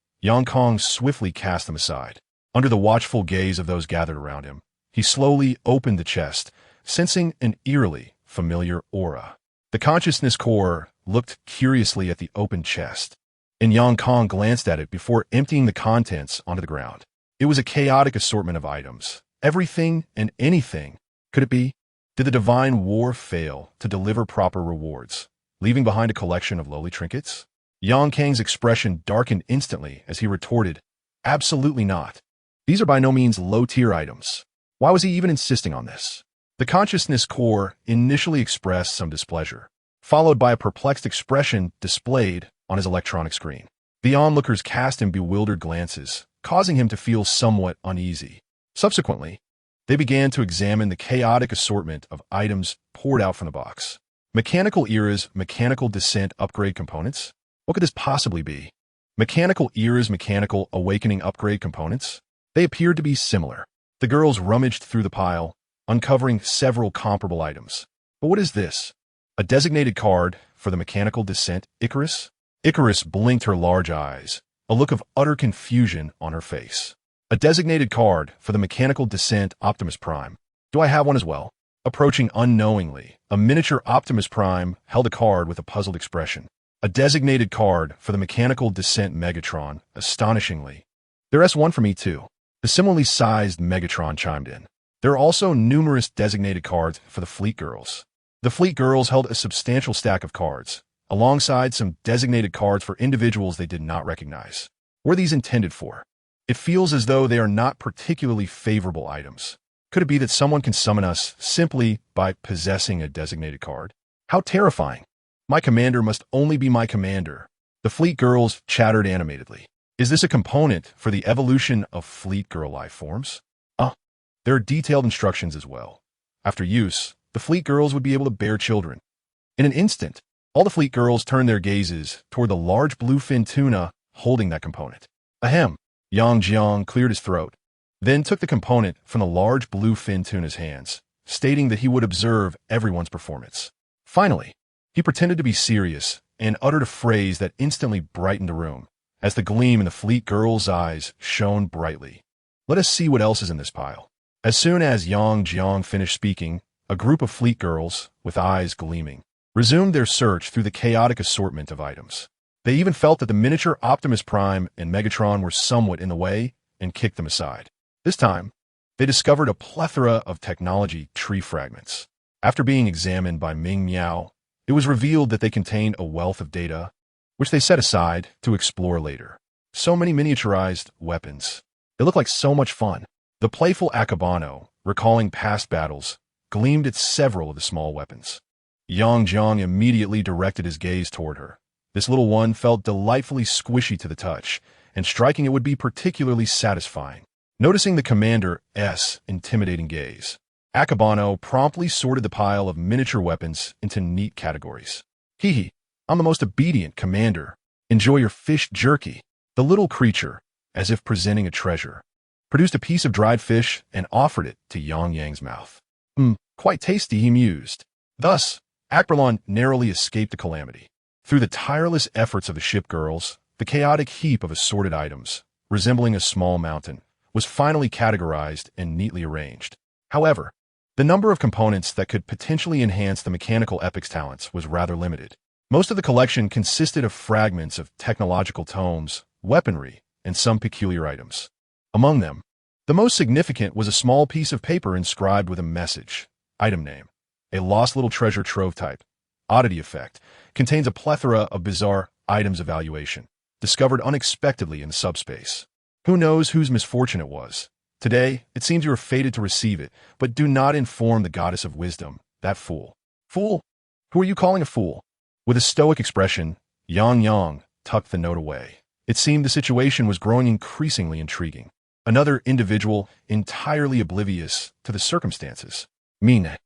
Kong swiftly cast them aside. Under the watchful gaze of those gathered around him, he slowly opened the chest, sensing an eerily familiar aura. The consciousness core looked curiously at the open chest, and Kong glanced at it before emptying the contents onto the ground. It was a chaotic assortment of items. Everything and anything. Could it be? Did the divine war fail to deliver proper rewards, leaving behind a collection of lowly trinkets? Kang's expression darkened instantly as he retorted, "Absolutely not. These are by no means low-tier items. Why was he even insisting on this?" The consciousness core initially expressed some displeasure, followed by a perplexed expression displayed on his electronic screen. The onlookers cast him bewildered glances, causing him to feel somewhat uneasy. Subsequently, they began to examine the chaotic assortment of items poured out from the box. Mechanical Era's mechanical descent upgrade components? What could this possibly be? Mechanical Era's mechanical awakening upgrade components? They appeared to be similar. The girls rummaged through the pile, uncovering several comparable items. But what is this? A designated card for the mechanical descent Icarus? Icarus blinked her large eyes, a look of utter confusion on her face. A designated card for the mechanical descent Optimus Prime. Do I have one as well? Approaching unknowingly, a miniature Optimus Prime held a card with a puzzled expression. A designated card for the mechanical descent Megatron, astonishingly. There's one for me too. The similarly sized Megatron chimed in. There are also numerous designated cards for the Fleet Girls. The Fleet Girls held a substantial stack of cards, alongside some designated cards for individuals they did not recognize. What are these intended for? It feels as though they are not particularly favorable items. Could it be that someone can summon us simply by possessing a designated card? How terrifying. My commander must only be my commander. The Fleet Girls chattered animatedly. Is this a component for the evolution of Fleet Girl life forms? There are detailed instructions as well. After use, the Fleet Girls would be able to bear children. In an instant, all the Fleet Girls turned their gazes toward the large bluefin tuna holding that component. Ahem. Jiang cleared his throat, then took the component from the large bluefin tuna's hands, stating that he would observe everyone's performance. Finally, he pretended to be serious and uttered a phrase that instantly brightened the room, as the gleam in the Fleet Girl's eyes shone brightly. Let us see what else is in this pile. As soon as Jiang finished speaking, a group of Fleet Girls, with eyes gleaming, resumed their search through the chaotic assortment of items. They even felt that the miniature Optimus Prime and Megatron were somewhat in the way and kicked them aside. This time, they discovered a plethora of technology tree fragments. After being examined by Ming Miao, it was revealed that they contained a wealth of data, which they set aside to explore later. So many miniaturized weapons. It looked like so much fun. The playful Akabano, recalling past battles, gleamed at several of the small weapons. Jiang immediately directed his gaze toward her. This little one felt delightfully squishy to the touch, and striking it would be particularly satisfying. Noticing the commander's intimidating gaze, Akabano promptly sorted the pile of miniature weapons into neat categories. Hee, I'm the most obedient commander. Enjoy your fish jerky. The little creature, as if presenting a treasure, produced a piece of dried fish and offered it to Yang's mouth. Quite tasty, he mused. Thus, Akberlon narrowly escaped the calamity. Through the tireless efforts of the Shipgirls, the chaotic heap of assorted items, resembling a small mountain, was finally categorized and neatly arranged. However, the number of components that could potentially enhance the mechanical epic's talents was rather limited. Most of the collection consisted of fragments of technological tomes, weaponry, and some peculiar items. Among them, the most significant was a small piece of paper inscribed with a message. Item name: a lost little treasure trove type. Oddity effect: contains a plethora of bizarre items evaluation, discovered unexpectedly in subspace. Who knows whose misfortune it was? Today, it seems you are fated to receive it, but do not inform the goddess of wisdom, that fool. Fool? Who are you calling a fool? With a stoic expression, Yang tucked the note away. It seemed the situation was growing increasingly intriguing. Another individual entirely oblivious to the circumstances. Mine.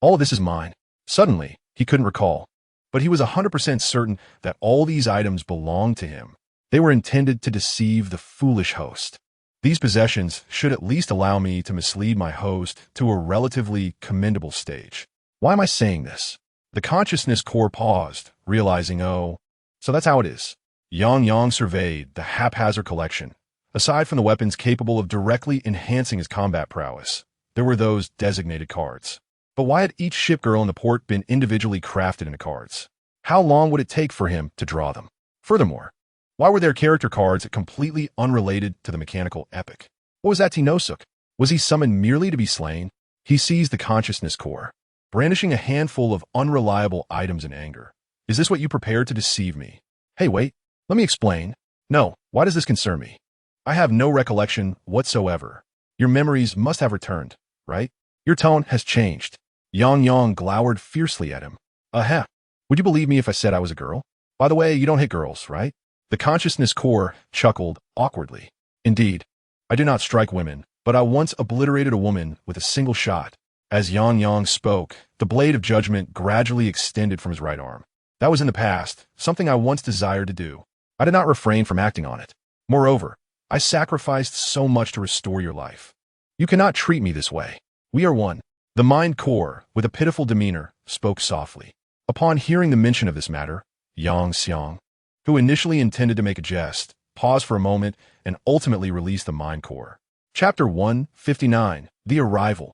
All of this is mine. Suddenly, he couldn't recall. But he was 100% certain that all these items belonged to him. They were intended to deceive the foolish host. These possessions should at least allow me to mislead my host to a relatively commendable stage. Why am I saying this? The consciousness core paused, realizing, oh, so that's how it is. Yang surveyed the haphazard collection. Aside from the weapons capable of directly enhancing his combat prowess, there were those designated cards. But why had each shipgirl in the port been individually crafted into cards? How long would it take for him to draw them? Furthermore, why were there character cards completely unrelated to the mechanical epic? What was that Tinosuk? Was he summoned merely to be slain? He seized the consciousness core, brandishing a handful of unreliable items in anger. Is this what you prepared to deceive me? Hey, wait, let me explain. No, why does this concern me? I have no recollection whatsoever. Your memories must have returned, right? Your tone has changed. Yang glowered fiercely at him. Would you believe me if I said I was a girl? By the way, you don't hit girls, right? The consciousness core chuckled awkwardly. Indeed, I do not strike women, but I once obliterated a woman with a single shot. As Yang spoke, the blade of judgment gradually extended from his right arm. That was in the past, something I once desired to do. I did not refrain from acting on it. Moreover, I sacrificed so much to restore your life. You cannot treat me this way. We are one. The mind core, with a pitiful demeanor, spoke softly. Upon hearing the mention of this matter, Yang Xiang, who initially intended to make a jest, paused for a moment and ultimately released the mind core. Chapter 159, The Arrival.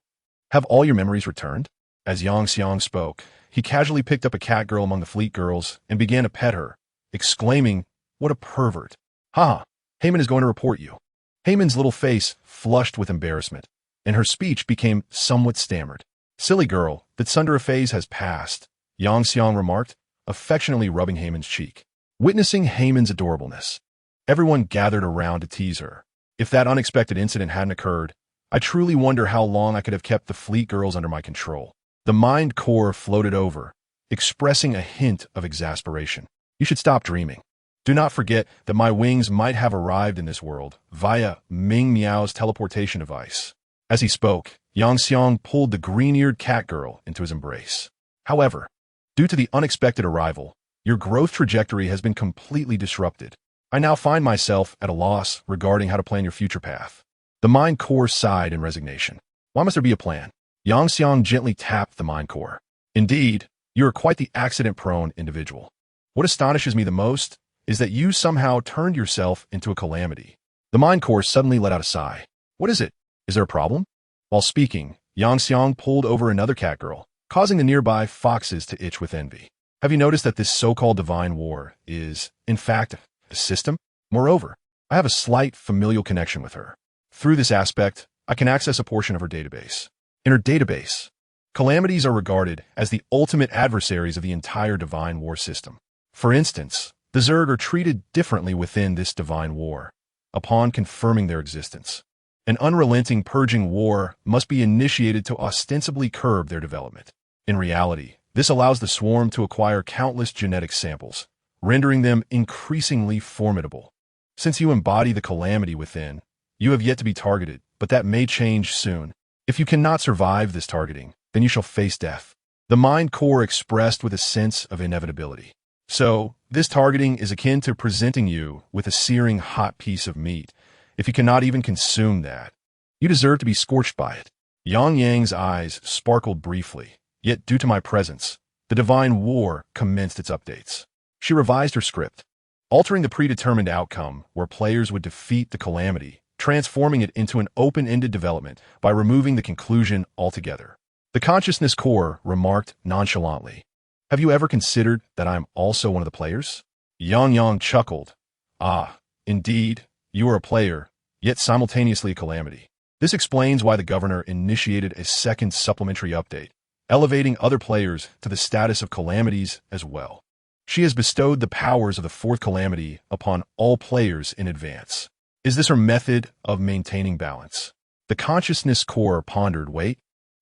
Have all your memories returned? As Yang Xiang spoke, he casually picked up a cat girl among the fleet girls and began to pet her, exclaiming, "What a pervert. Ha! Heyman is going to report you." Heyman's little face flushed with embarrassment, and her speech became somewhat stammered. "Silly girl, that Sundara phase has passed," Yang Xiang remarked, affectionately rubbing Heyman's cheek. Witnessing Heyman's adorableness, everyone gathered around to tease her. If that unexpected incident hadn't occurred, I truly wonder how long I could have kept the fleet girls under my control. The mind core floated over, expressing a hint of exasperation. You should stop dreaming. Do not forget that my wings might have arrived in this world via Ming Miao's teleportation device. As he spoke, Yang Xiang pulled the green-eared cat girl into his embrace. However, due to the unexpected arrival, your growth trajectory has been completely disrupted. I now find myself at a loss regarding how to plan your future path. The mind core sighed in resignation. Why must there be a plan? Yang Xiang gently tapped the mind core. Indeed, you are quite the accident-prone individual. What astonishes me the most is that you somehow turned yourself into a calamity. The mind core suddenly let out a sigh. What is it? Is there a problem? While speaking, Yang Xiang pulled over another cat girl, causing the nearby foxes to itch with envy. Have you noticed that this so-called divine war is, in fact, a system? Moreover, I have a slight familial connection with her. Through this aspect, I can access a portion of her database. In her database, calamities are regarded as the ultimate adversaries of the entire divine war system. For instance, the Zerg are treated differently within this divine war. Upon confirming their existence, an unrelenting purging war must be initiated to ostensibly curb their development. In reality, this allows the swarm to acquire countless genetic samples, rendering them increasingly formidable. Since you embody the calamity within, you have yet to be targeted, but that may change soon. If you cannot survive this targeting, then you shall face death. The mind core expressed with a sense of inevitability. So, this targeting is akin to presenting you with a searing hot piece of meat. If you cannot even consume that, you deserve to be scorched by it. Yang's eyes sparkled briefly, yet due to my presence, the divine war commenced its updates. She revised her script, altering the predetermined outcome where players would defeat the calamity, transforming it into an open-ended development by removing the conclusion altogether. The consciousness core remarked nonchalantly, "Have you ever considered that I am also one of the players?" Yang chuckled. "Ah, indeed, you are a player, yet simultaneously a calamity. This explains why the governor initiated a second supplementary update, elevating other players to the status of calamities as well. She has bestowed the powers of the fourth calamity upon all players in advance. Is this her method of maintaining balance?" The consciousness core pondered. Wait,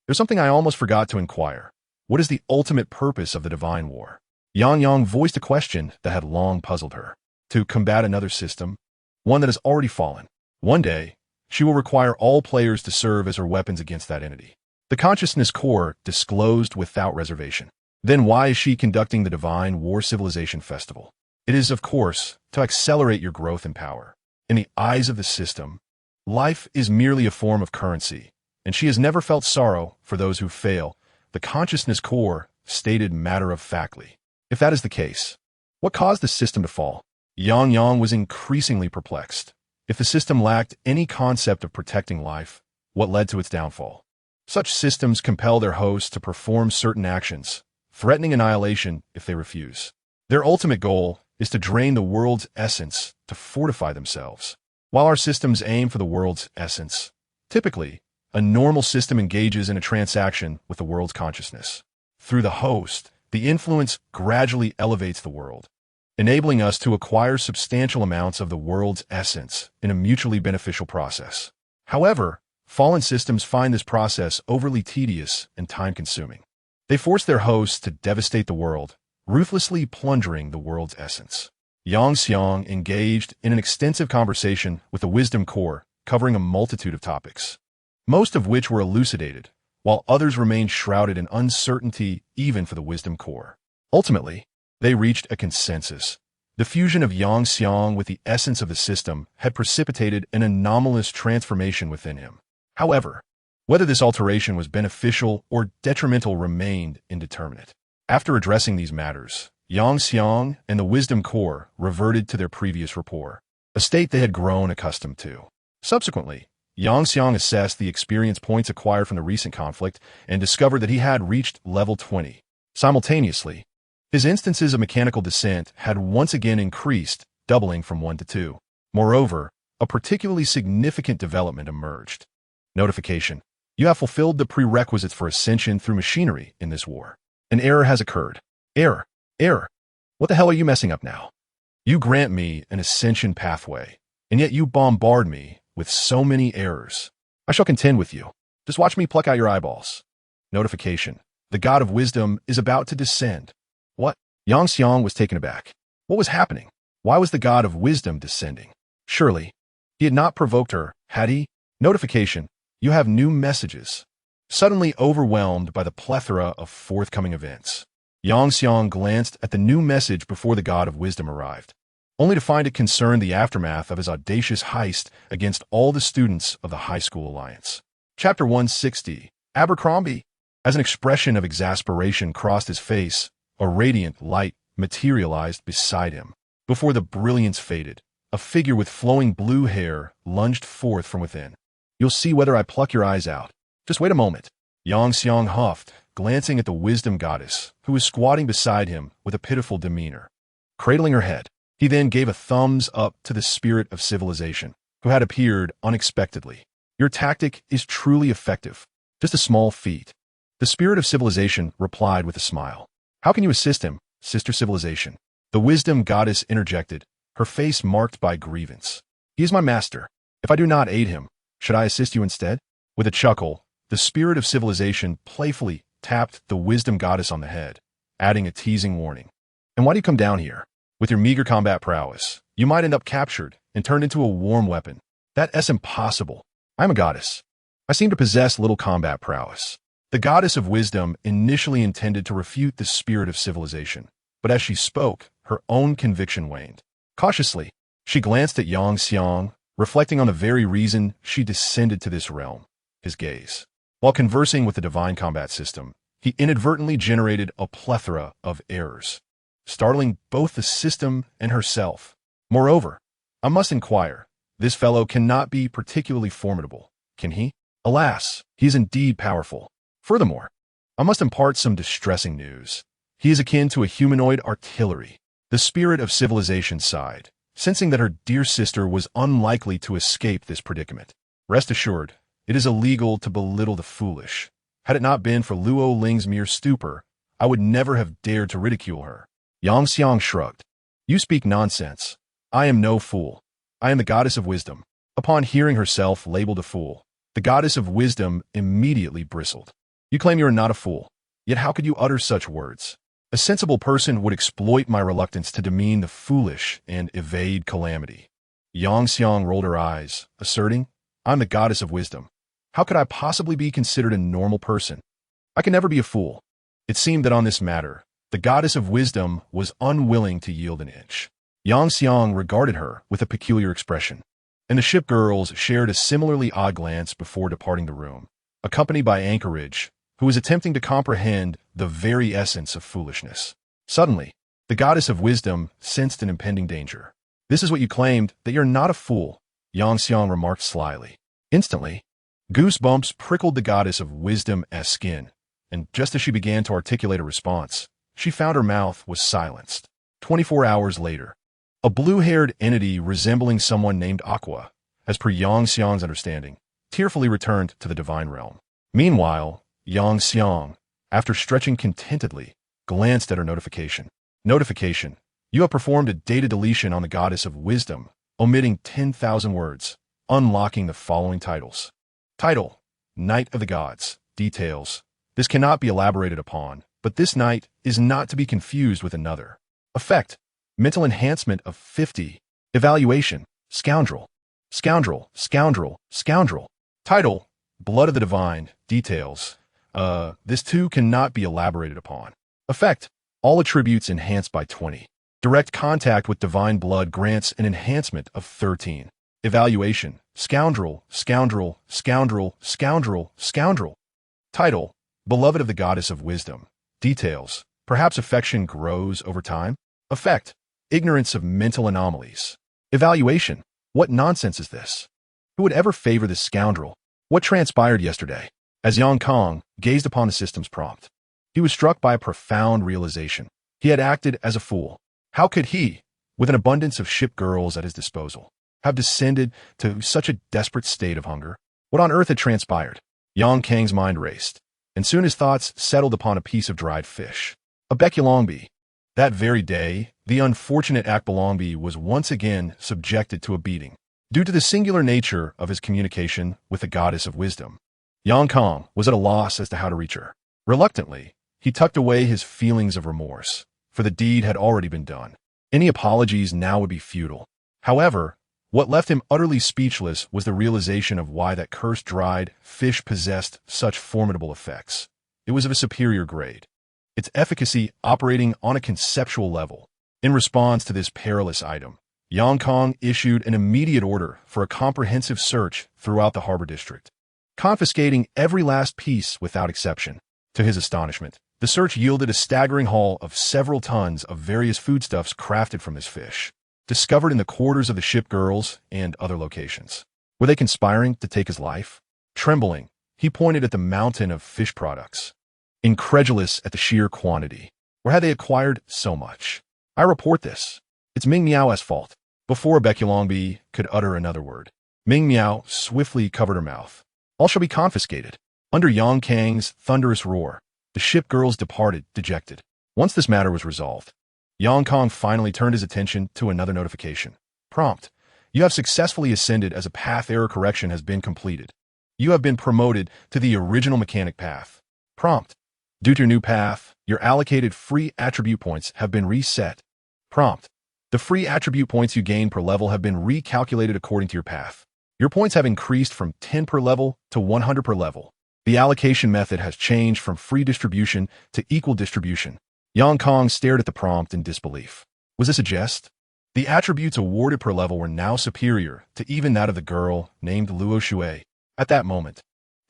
there's something I almost forgot to inquire. What is the ultimate purpose of the divine war? Yang voiced a question that had long puzzled her. to combat another system, one that has already fallen. One day, she will require all players to serve as her weapons against that entity. The consciousness core disclosed without reservation. Then why is she conducting the Divine War Civilization Festival? It is, of course, to accelerate your growth and power. In the eyes of the system, life is merely a form of currency, and she has never felt sorrow for those who fail, the consciousness core stated matter-of-factly. If that is the case, what caused the system to fall? Yang was increasingly perplexed. If the system lacked any concept of protecting life, what led to its downfall? Such systems compel their hosts to perform certain actions, threatening annihilation if they refuse. Their ultimate goal is to drain the world's essence to fortify themselves. While our systems aim for the world's essence, typically, a normal system engages in a transaction with the world's consciousness. Through the host, the influence gradually elevates the world, enabling us to acquire substantial amounts of the world's essence in a mutually beneficial process. However, fallen systems find this process overly tedious and time-consuming. They force their hosts to devastate the world, ruthlessly plundering the world's essence. Yang engaged in an extensive conversation with the Wisdom Core, covering a multitude of topics, most of which were elucidated, while others remained shrouded in uncertainty even for the Wisdom Core. Ultimately, they reached a consensus. The fusion of Yang with the essence of the system had precipitated an anomalous transformation within him. However, whether this alteration was beneficial or detrimental remained indeterminate. After addressing these matters, Yang and the Wisdom Core reverted to their previous rapport, a state they had grown accustomed to. Subsequently, Yang assessed the experience points acquired from the recent conflict and discovered that he had reached level 20. Simultaneously, his instances of mechanical descent had once again increased, doubling from 1 to 2. Moreover, a particularly significant development emerged. Notification: you have fulfilled the prerequisites for ascension through machinery in this war. An error has occurred. Error. What the hell are you messing up now? You grant me an ascension pathway, and yet you bombard me with so many errors. I shall contend with you. Just watch me pluck out your eyeballs. Notification: the God of Wisdom is about to descend. What? Yang was taken aback. What was happening? Why was the God of Wisdom descending? Surely, he had not provoked her, had he? Notification: you have new messages. Suddenly overwhelmed by the plethora of forthcoming events, Yang glanced at the new message before the God of Wisdom arrived, only to find it concerned the aftermath of his audacious heist against all the students of the High School Alliance. Chapter 160, Abercrombie. As an expression of exasperation crossed his face, a radiant light materialized beside him. Before the brilliance faded, a figure with flowing blue hair lunged forth from within. You'll see whether I pluck your eyes out. Just wait a moment. Yang huffed, glancing at the Wisdom Goddess, who was squatting beside him with a pitiful demeanor. Cradling her head, he then gave a thumbs up to the Spirit of Civilization, who had appeared unexpectedly. Your tactic is truly effective. Just a small feat. The Spirit of Civilization replied with a smile. How can you assist him, Sister Civilization? The Wisdom Goddess interjected, her face marked by grievance. He is my master. If I do not aid him, should I assist you instead? With a chuckle, the Spirit of Civilization playfully tapped the Wisdom Goddess on the head, adding a teasing warning. And why do you come down here? With your meager combat prowess, you might end up captured and turned into a warm weapon. That's impossible. I'm a goddess. I seem to possess little combat prowess. The Goddess of Wisdom initially intended to refute the Spirit of Civilization, but as she spoke, her own conviction waned. Cautiously, she glanced at Yang, reflecting on the very reason she descended to this realm, his gaze. While conversing with the Divine Combat System, he inadvertently generated a plethora of errors, startling both the system and herself. Moreover, I must inquire, this fellow cannot be particularly formidable, can he? Alas, he is indeed powerful. Furthermore, I must impart some distressing news. He is akin to a humanoid artillery. The Spirit of Civilization sighed, sensing that her dear sister was unlikely to escape this predicament. Rest assured, it is illegal to belittle the foolish. Had it not been for Luo Ling's mere stupor, I would never have dared to ridicule her. Yang shrugged. You speak nonsense. I am no fool. I am the Goddess of Wisdom. Upon hearing herself labeled a fool, the Goddess of Wisdom immediately bristled. You claim you are not a fool, yet how could you utter such words? A sensible person would exploit my reluctance to demean the foolish and evade calamity. Yang Xiang rolled her eyes, asserting, I'm the goddess of wisdom. How could I possibly be considered a normal person? I can never be a fool. It seemed that on this matter, the goddess of wisdom was unwilling to yield an inch. Yang Xiang regarded her with a peculiar expression, and the shipgirls shared a similarly odd glance before departing the room, accompanied by Anchorage, who was attempting to comprehend the very essence of foolishness. Suddenly, the goddess of wisdom sensed an impending danger. This is what you claimed, that you're not a fool, Yang Xiang remarked slyly. Instantly, goosebumps prickled the goddess of wisdom's skin, and just as she began to articulate a response, she found her mouth was silenced. 24 hours later, a blue-haired entity resembling someone named Aqua, as per Yang Xiang's understanding, tearfully returned to the divine realm. Meanwhile, Yang Xiang, after stretching contentedly, glanced at her notification. Notification. You have performed a data deletion on the goddess of wisdom, omitting 10,000 words, unlocking the following titles. Title: Night of the Gods. Details: this cannot be elaborated upon, but this night is not to be confused with another. Effect: mental enhancement of 50. Evaluation: scoundrel. Scoundrel, scoundrel, scoundrel. Title: Blood of the Divine. Details: this too cannot be elaborated upon. Effect: all attributes enhanced by 20. Direct contact with divine blood grants an enhancement of 13. Evaluation: scoundrel, scoundrel, scoundrel, scoundrel, scoundrel. Title: Beloved of the Goddess of Wisdom. Details: perhaps affection grows over time. Effect: ignorance of mental anomalies. Evaluation: what nonsense is this? Who would ever favor this scoundrel? What transpired yesterday? As Yang Kong gazed upon the system's prompt, he was struck by a profound realization. He had acted as a fool. How could he, with an abundance of shipgirls at his disposal, have descended to such a desperate state of hunger? What on earth had transpired? Yang Kang's mind raced, and soon his thoughts settled upon a piece of dried fish. A Bekulongbi. That very day, the unfortunate Akbalongbi was once again subjected to a beating, due to the singular nature of his communication with the goddess of wisdom. Yang Kong was at a loss as to how to reach her. Reluctantly, he tucked away his feelings of remorse, for the deed had already been done. Any apologies now would be futile. However, what left him utterly speechless was the realization of why that cursed dried fish possessed such formidable effects. It was of a superior grade, its efficacy operating on a conceptual level. In response to this perilous item, Yang Kong issued an immediate order for a comprehensive search throughout the harbor district, confiscating every last piece without exception. To his astonishment, the search yielded a staggering haul of several tons of various foodstuffs crafted from this fish, discovered in the quarters of the shipgirls and other locations. Were they conspiring to take his life? Trembling, he pointed at the mountain of fish products, incredulous at the sheer quantity. Where had they acquired so much? I report this. It's Ming Miao's fault. Before Bekulongbi could utter another word, Ming Miao swiftly covered her mouth. All shall be confiscated. Under Yang Kang's thunderous roar, the shipgirls departed, dejected. Once this matter was resolved, Yang Kong finally turned his attention to another notification. Prompt: you have successfully ascended as a path error correction has been completed. You have been promoted to the original mechanic path. Prompt: due to your new path, your allocated free attribute points have been reset. Prompt: the free attribute points you gain per level have been recalculated according to your path. Your points have increased from 10 per level to 100 per level. The allocation method has changed from free distribution to equal distribution. Yang Kong stared at the prompt in disbelief. Was this a jest? The attributes awarded per level were now superior to even that of the girl named Luo Shui. At that moment,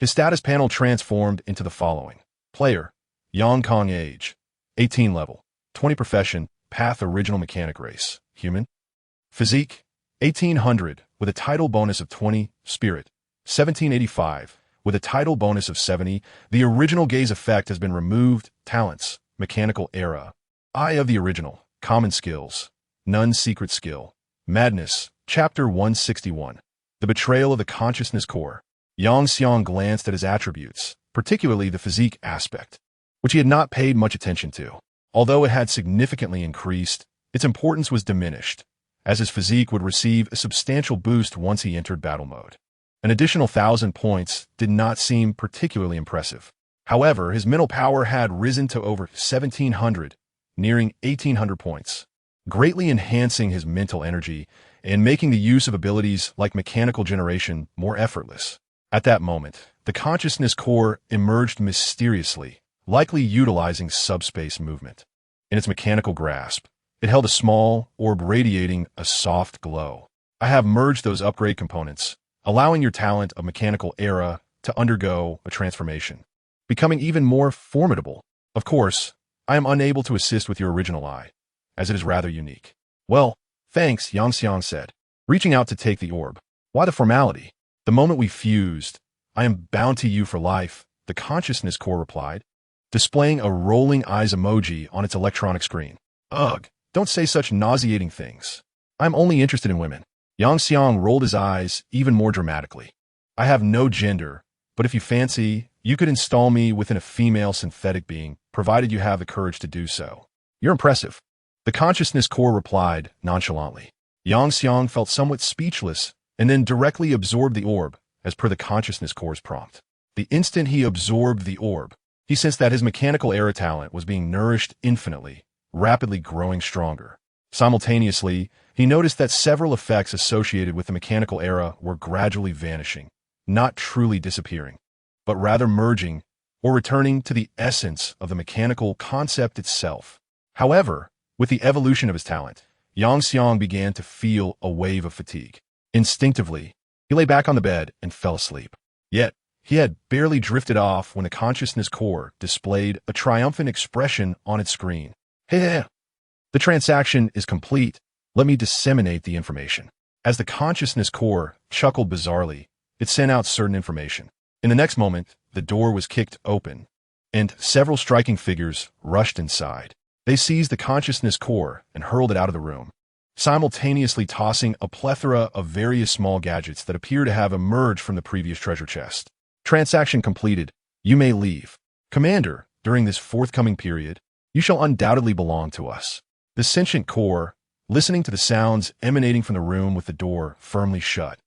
his status panel transformed into the following. Player: Yang Kong. Age: 18 level. 20 profession: path original mechanic race, human. Physique: 1800, with a title bonus of 20, spirit: 1785, with a title bonus of 70, the original gaze effect has been removed, talents: mechanical era, eye of the original, common skills, none secret skill, madness, chapter 161, the betrayal of the consciousness core. Yang Xiang glanced at his attributes, particularly the physique aspect, which he had not paid much attention to. Although it had significantly increased, its importance was diminished, as his physique would receive a substantial boost once he entered battle mode. An additional 1,000 points did not seem particularly impressive. However, his mental power had risen to over 1,700, nearing 1,800 points, greatly enhancing his mental energy and making the use of abilities like mechanical generation more effortless. At that moment, the consciousness core emerged mysteriously, likely utilizing subspace movement. In its mechanical grasp, it held a small orb radiating a soft glow. I have merged those upgrade components, allowing your talent of mechanical era to undergo a transformation, becoming even more formidable. Of course, I am unable to assist with your original eye, as it is rather unique. Well, thanks, Yang said, reaching out to take the orb. Why the formality? The moment we fused, I am bound to you for life, the consciousness core replied, displaying a rolling eyes emoji on its electronic screen. Ugh, don't say such nauseating things. I'm only interested in women. Yang rolled his eyes even more dramatically. I have no gender, but if you fancy, you could install me within a female synthetic being, provided you have the courage to do so. You're impressive. The consciousness core replied nonchalantly. Yang felt somewhat speechless and then directly absorbed the orb, as per the consciousness core's prompt. The instant he absorbed the orb, he sensed that his mechanical era talent was being nourished infinitely, rapidly growing stronger. Simultaneously, he noticed that several effects associated with the mechanical era were gradually vanishing, not truly disappearing, but rather merging or returning to the essence of the mechanical concept itself. However, with the evolution of his talent, Yang began to feel a wave of fatigue. Instinctively, he lay back on the bed and fell asleep. Yet, he had barely drifted off when the consciousness core displayed a triumphant expression on its screen. Hey, the transaction is complete. Let me disseminate the information. As the consciousness core chuckled bizarrely, it sent out certain information. In the next moment, the door was kicked open, and several striking figures rushed inside. They seized the consciousness core and hurled it out of the room, simultaneously tossing a plethora of various small gadgets that appear to have emerged from the previous treasure chest. Transaction completed. You may leave. Commander, during this forthcoming period, you shall undoubtedly belong to us. The sentient core, listening to the sounds emanating from the room with the door firmly shut,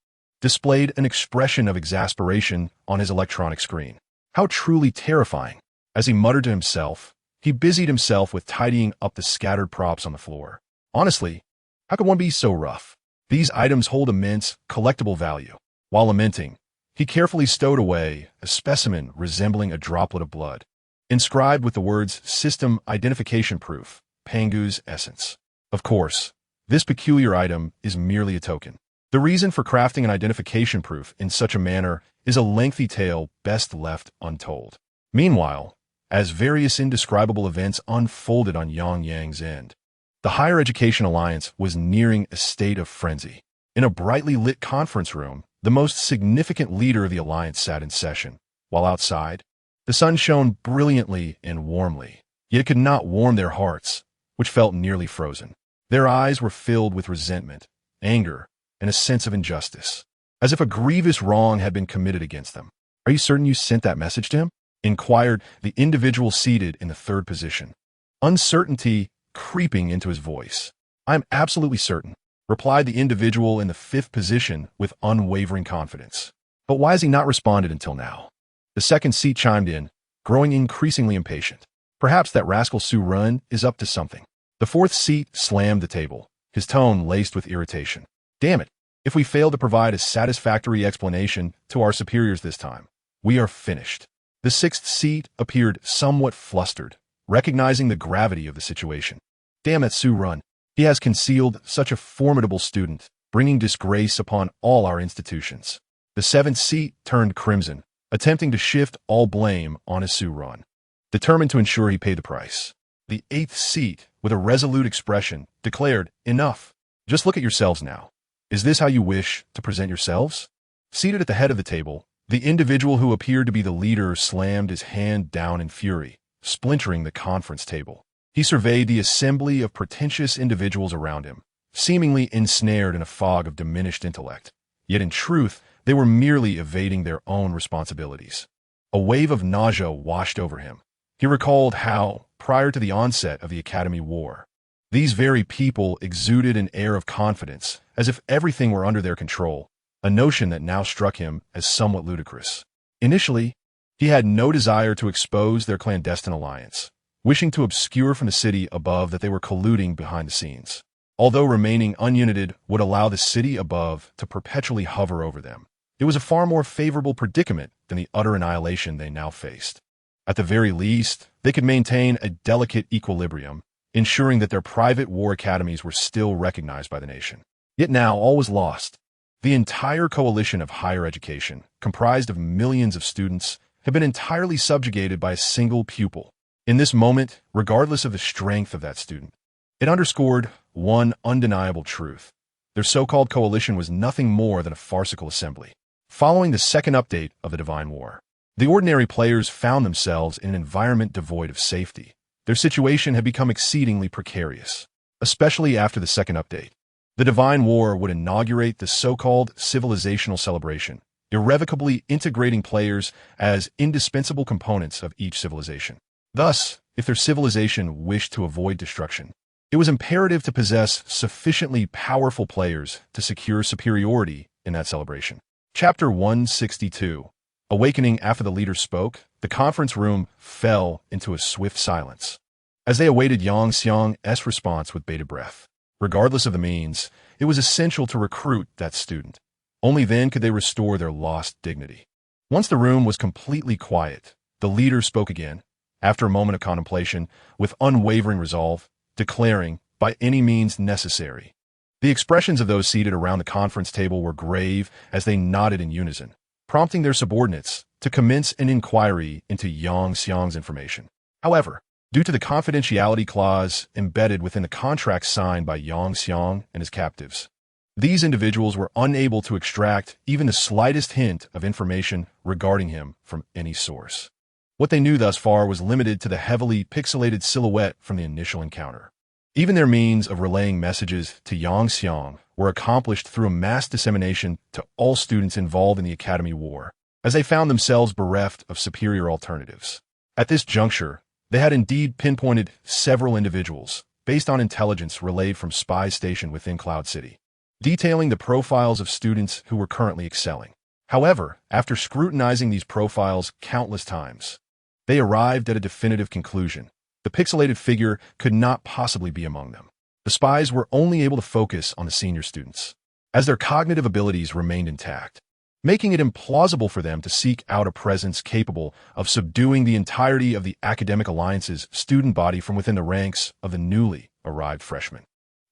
displayed an expression of exasperation on his electronic screen. How truly terrifying. As he muttered to himself, he busied himself with tidying up the scattered props on the floor. Honestly, how could one be so rough? These items hold immense, collectible value. While lamenting, he carefully stowed away a specimen resembling a droplet of blood, inscribed with the words System Identification Proof, Pangu's Essence. Of course, this peculiar item is merely a token. The reason for crafting an identification proof in such a manner is a lengthy tale best left untold. Meanwhile, as various indescribable events unfolded on Yang's end, the Higher Education Alliance was nearing a state of frenzy. In a brightly lit conference room, the most significant leader of the Alliance sat in session, while outside, the sun shone brilliantly and warmly, yet it could not warm their hearts, which felt nearly frozen. Their eyes were filled with resentment, anger, and a sense of injustice, as if a grievous wrong had been committed against them. Are you certain you sent that message to him? Inquired the individual seated in the third position, uncertainty creeping into his voice. I'm absolutely certain, replied the individual in the fifth position with unwavering confidence. But why has he not responded until now? The second seat chimed in, growing increasingly impatient. Perhaps that rascal Su Run is up to something. The fourth seat slammed the table, his tone laced with irritation. Damn it, if we fail to provide a satisfactory explanation to our superiors this time, we are finished. The sixth seat appeared somewhat flustered, recognizing the gravity of the situation. Damn it, Su Run. He has concealed such a formidable student, bringing disgrace upon all our institutions. The seventh seat turned crimson, attempting to shift all blame on his Su Run, determined to ensure he paid the price. The eighth seat, with a resolute expression, declared, Enough. Just look at yourselves now. Is this how you wish to present yourselves? Seated at the head of the table, the individual who appeared to be the leader slammed his hand down in fury, splintering the conference table. He surveyed the assembly of pretentious individuals around him, seemingly ensnared in a fog of diminished intellect. Yet in truth, they were merely evading their own responsibilities. A wave of nausea washed over him. He recalled how, prior to the onset of the Academy War, these very people exuded an air of confidence, as if everything were under their control, a notion that now struck him as somewhat ludicrous. Initially, he had no desire to expose their clandestine alliance, wishing to obscure from the city above that they were colluding behind the scenes. Although remaining ununited would allow the city above to perpetually hover over them, it was a far more favorable predicament than the utter annihilation they now faced. At the very least, they could maintain a delicate equilibrium, ensuring that their private war academies were still recognized by the nation. Yet now all was lost. The entire coalition of higher education, comprised of millions of students, had been entirely subjugated by a single pupil. In this moment, regardless of the strength of that student, it underscored one undeniable truth. Their so-called coalition was nothing more than a farcical assembly. Following the second update of the Divine War, the ordinary players found themselves in an environment devoid of safety. Their situation had become exceedingly precarious, especially after the second update. The Divine War would inaugurate the so-called civilizational celebration, irrevocably integrating players as indispensable components of each civilization. Thus, if their civilization wished to avoid destruction, it was imperative to possess sufficiently powerful players to secure superiority in that celebration. Chapter 162. Awakening. After the leader spoke, the conference room fell into a swift silence, as they awaited Yang Xiang's response with bated breath. Regardless of the means, it was essential to recruit that student. Only then could they restore their lost dignity. Once the room was completely quiet, the leader spoke again, after a moment of contemplation, with unwavering resolve, declaring, by any means necessary. The expressions of those seated around the conference table were grave as they nodded in unison, prompting their subordinates to commence an inquiry into Yang Xiang's information. However, due to the confidentiality clause embedded within the contract signed by Yang Xiang and his captives, these individuals were unable to extract even the slightest hint of information regarding him from any source. What they knew thus far was limited to the heavily pixelated silhouette from the initial encounter. Even their means of relaying messages to Yang Xiang were accomplished through a mass dissemination to all students involved in the Academy War, as they found themselves bereft of superior alternatives. At this juncture, they had indeed pinpointed several individuals, based on intelligence relayed from spies stationed within Cloud City, detailing the profiles of students who were currently excelling. However, after scrutinizing these profiles countless times, they arrived at a definitive conclusion. The pixelated figure could not possibly be among them. The spies were only able to focus on the senior students, as their cognitive abilities remained intact, making it implausible for them to seek out a presence capable of subduing the entirety of the Academic Alliance's student body from within the ranks of the newly arrived freshmen.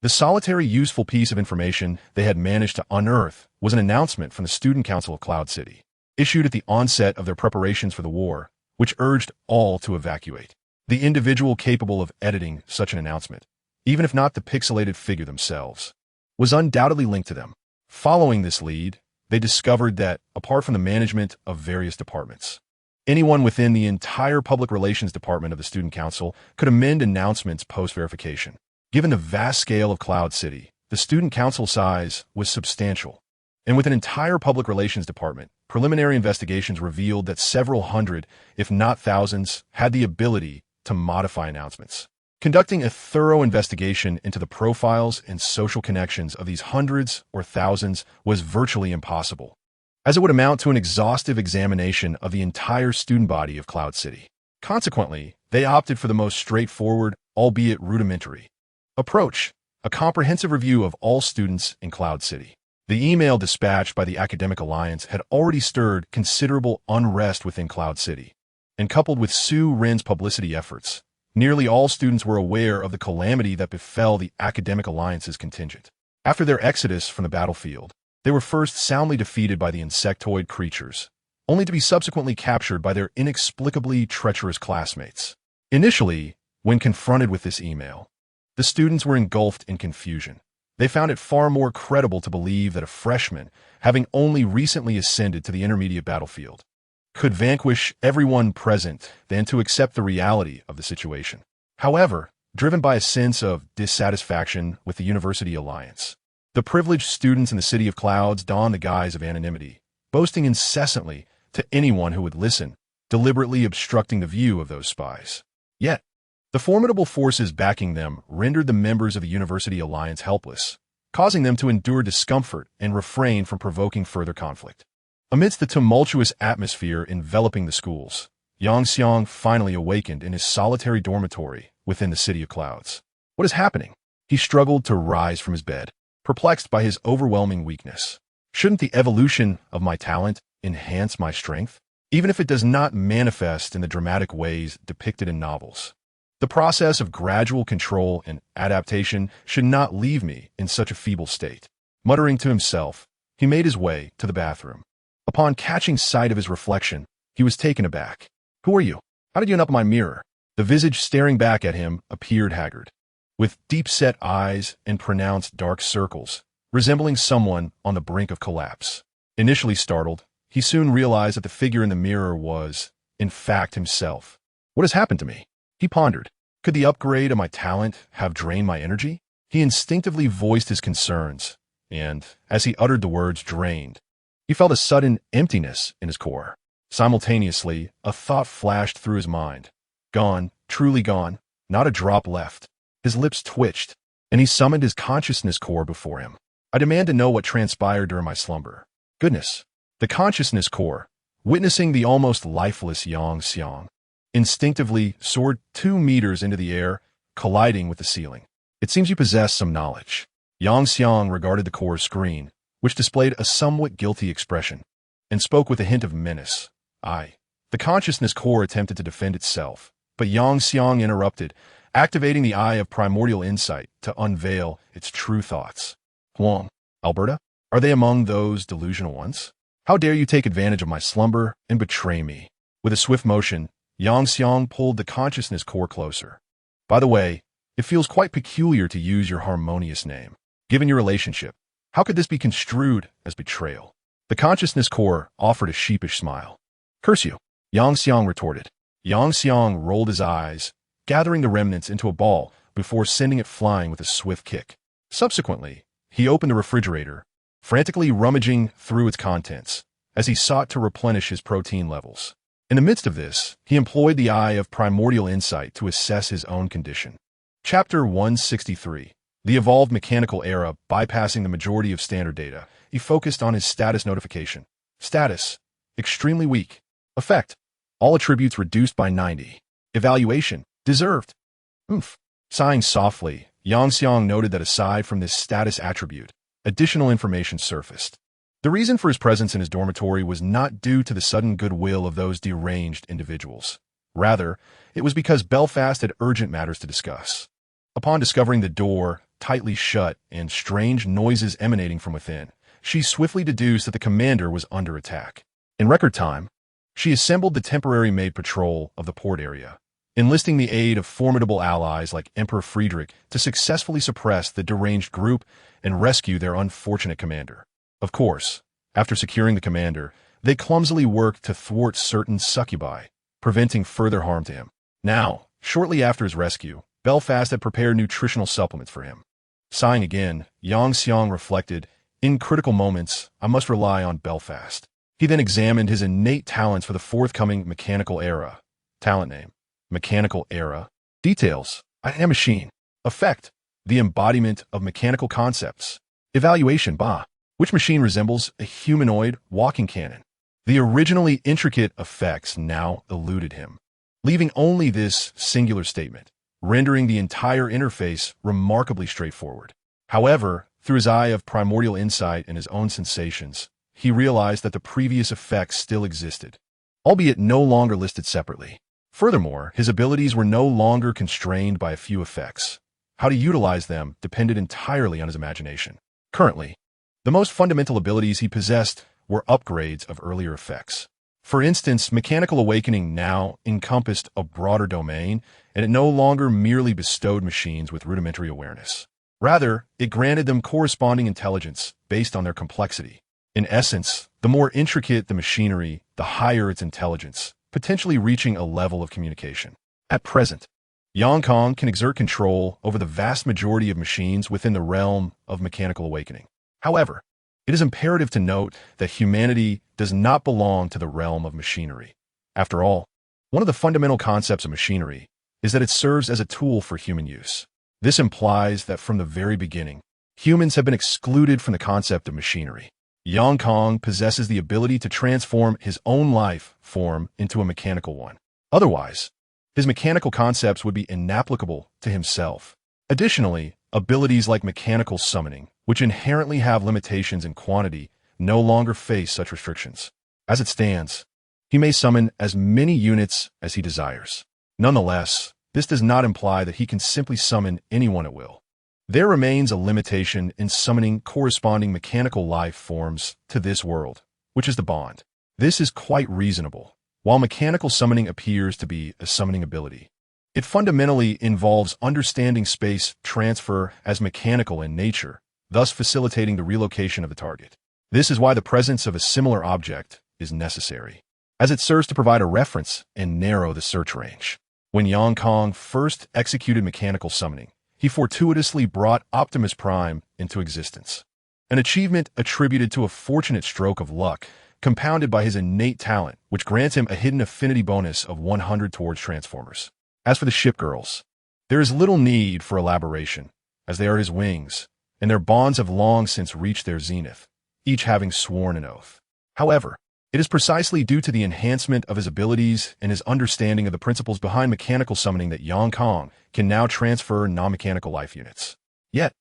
The solitary useful piece of information they had managed to unearth was an announcement from the Student Council of Cloud City, issued at the onset of their preparations for the war, which urged all to evacuate. The individual capable of editing such an announcement, even if not the pixelated figure themselves, was undoubtedly linked to them. Following this lead, they discovered that, apart from the management of various departments, anyone within the entire public relations department of the Student Council could amend announcements post-verification. Given the vast scale of Cloud City, the Student Council size was substantial, and with an entire public relations department, preliminary investigations revealed that several hundred, if not thousands, had the ability to modify announcements. Conducting a thorough investigation into the profiles and social connections of these hundreds or thousands was virtually impossible, as it would amount to an exhaustive examination of the entire student body of Cloud City. Consequently, they opted for the most straightforward, albeit rudimentary, approach, a comprehensive review of all students in Cloud City. The email dispatched by the Academic Alliance had already stirred considerable unrest within Cloud City, and coupled with Su Ren's publicity efforts, nearly all students were aware of the calamity that befell the Academic Alliance's contingent. After their exodus from the battlefield, they were first soundly defeated by the insectoid creatures, only to be subsequently captured by their inexplicably treacherous classmates. Initially, when confronted with this email, the students were engulfed in confusion. They found it far more credible to believe that a freshman, having only recently ascended to the intermediate battlefield, could vanquish everyone present than to accept the reality of the situation. However, driven by a sense of dissatisfaction with the University Alliance, the privileged students in the City of Clouds donned the guise of anonymity, boasting incessantly to anyone who would listen, deliberately obstructing the view of those spies. Yet, the formidable forces backing them rendered the members of the University Alliance helpless, causing them to endure discomfort and refrain from provoking further conflict. Amidst the tumultuous atmosphere enveloping the schools, Yang Xiang finally awakened in his solitary dormitory within the City of Clouds. What is happening? He struggled to rise from his bed, perplexed by his overwhelming weakness. Shouldn't the evolution of my talent enhance my strength, even if it does not manifest in the dramatic ways depicted in novels? The process of gradual control and adaptation should not leave me in such a feeble state. Muttering to himself, he made his way to the bathroom. Upon catching sight of his reflection, he was taken aback. "Who are you? How did you end up in my mirror?" The visage staring back at him appeared haggard, with deep-set eyes and pronounced dark circles, resembling someone on the brink of collapse. Initially startled, he soon realized that the figure in the mirror was, in fact, himself. "What has happened to me?" he pondered. Could the upgrade of my talent have drained my energy? He instinctively voiced his concerns, and, as he uttered the words drained, he felt a sudden emptiness in his core. Simultaneously, a thought flashed through his mind. Gone, truly gone, not a drop left. His lips twitched, and he summoned his consciousness core before him. "I demand to know what transpired during my slumber." Goodness! The consciousness core, witnessing the almost lifeless Yang Xiang, instinctively soared 2 meters into the air, colliding with the ceiling. "It seems you possess some knowledge." Yang Xiang regarded the core's screen, which displayed a somewhat guilty expression, and spoke with a hint of menace. The consciousness core attempted to defend itself, but Yang Xiang interrupted, activating the eye of primordial insight to unveil its true thoughts. "Guang, Alberta, are they among those delusional ones? How dare you take advantage of my slumber and betray me?" With a swift motion, Yang Xiang pulled the consciousness core closer. "By the way, it feels quite peculiar to use your harmonious name. Given your relationship, how could this be construed as betrayal?" The consciousness core offered a sheepish smile. "Curse you," Yang Xiang retorted. Yang Xiang rolled his eyes, gathering the remnants into a ball before sending it flying with a swift kick. Subsequently, he opened the refrigerator, frantically rummaging through its contents as he sought to replenish his protein levels. In the midst of this, he employed the eye of primordial insight to assess his own condition. Chapter 163. The Evolved Mechanical Era. Bypassing the majority of standard data, he focused on his status notification. Status: extremely weak. Effect: all attributes reduced by 90. Evaluation: deserved. Oomph. Sighing softly, Yang Xiang noted that aside from this status attribute, additional information surfaced. The reason for his presence in his dormitory was not due to the sudden goodwill of those deranged individuals. Rather, it was because Belfast had urgent matters to discuss. Upon discovering the door tightly shut and strange noises emanating from within, she swiftly deduced that the commander was under attack. In record time, she assembled the temporary made patrol of the port area, enlisting the aid of formidable allies like Emperor Friedrich to successfully suppress the deranged group and rescue their unfortunate commander. Of course, after securing the commander, they clumsily worked to thwart certain succubi, preventing further harm to him. Now, shortly after his rescue, Belfast had prepared nutritional supplements for him. Sighing again, Yang Xiang reflected, "In critical moments, I must rely on Belfast." He then examined his innate talents for the forthcoming mechanical era. Talent name: Mechanical Era. Details: I am a machine. Effect: the embodiment of mechanical concepts. Evaluation: which machine resembles a humanoid walking cannon? The originally intricate effects now eluded him, leaving only this singular statement, rendering the entire interface remarkably straightforward. However, through his eye of primordial insight and his own sensations, he realized that the previous effects still existed, albeit no longer listed separately. Furthermore, his abilities were no longer constrained by a few effects. How to utilize them depended entirely on his imagination. Currently, the most fundamental abilities he possessed were upgrades of earlier effects. For instance, Mechanical Awakening now encompassed a broader domain, and it no longer merely bestowed machines with rudimentary awareness. Rather, it granted them corresponding intelligence based on their complexity. In essence, the more intricate the machinery, the higher its intelligence, potentially reaching a level of communication. At present, Yang Kong can exert control over the vast majority of machines within the realm of Mechanical Awakening. However, it is imperative to note that humanity does not belong to the realm of machinery. After all, one of the fundamental concepts of machinery is that it serves as a tool for human use. This implies that from the very beginning, humans have been excluded from the concept of machinery. Yang Kong possesses the ability to transform his own life form into a mechanical one. Otherwise, his mechanical concepts would be inapplicable to himself. Additionally, abilities like mechanical summoning, which inherently have limitations in quantity, no longer face such restrictions. As it stands, he may summon as many units as he desires. Nonetheless, this does not imply that he can simply summon anyone at will. There remains a limitation in summoning corresponding mechanical life forms to this world, which is the bond. This is quite reasonable. While mechanical summoning appears to be a summoning ability, it fundamentally involves understanding space transfer as mechanical in nature, thus facilitating the relocation of the target. This is why the presence of a similar object is necessary, as it serves to provide a reference and narrow the search range. When Guang first executed mechanical summoning, he fortuitously brought Optimus Prime into existence, an achievement attributed to a fortunate stroke of luck, compounded by his innate talent, which grants him a hidden affinity bonus of 100 towards Transformers. As for the Shipgirls, there is little need for elaboration, as they are his wings, and their bonds have long since reached their zenith, each having sworn an oath. However, it is precisely due to the enhancement of his abilities and his understanding of the principles behind mechanical summoning that Guang can now transfer non-mechanical life units. Yet,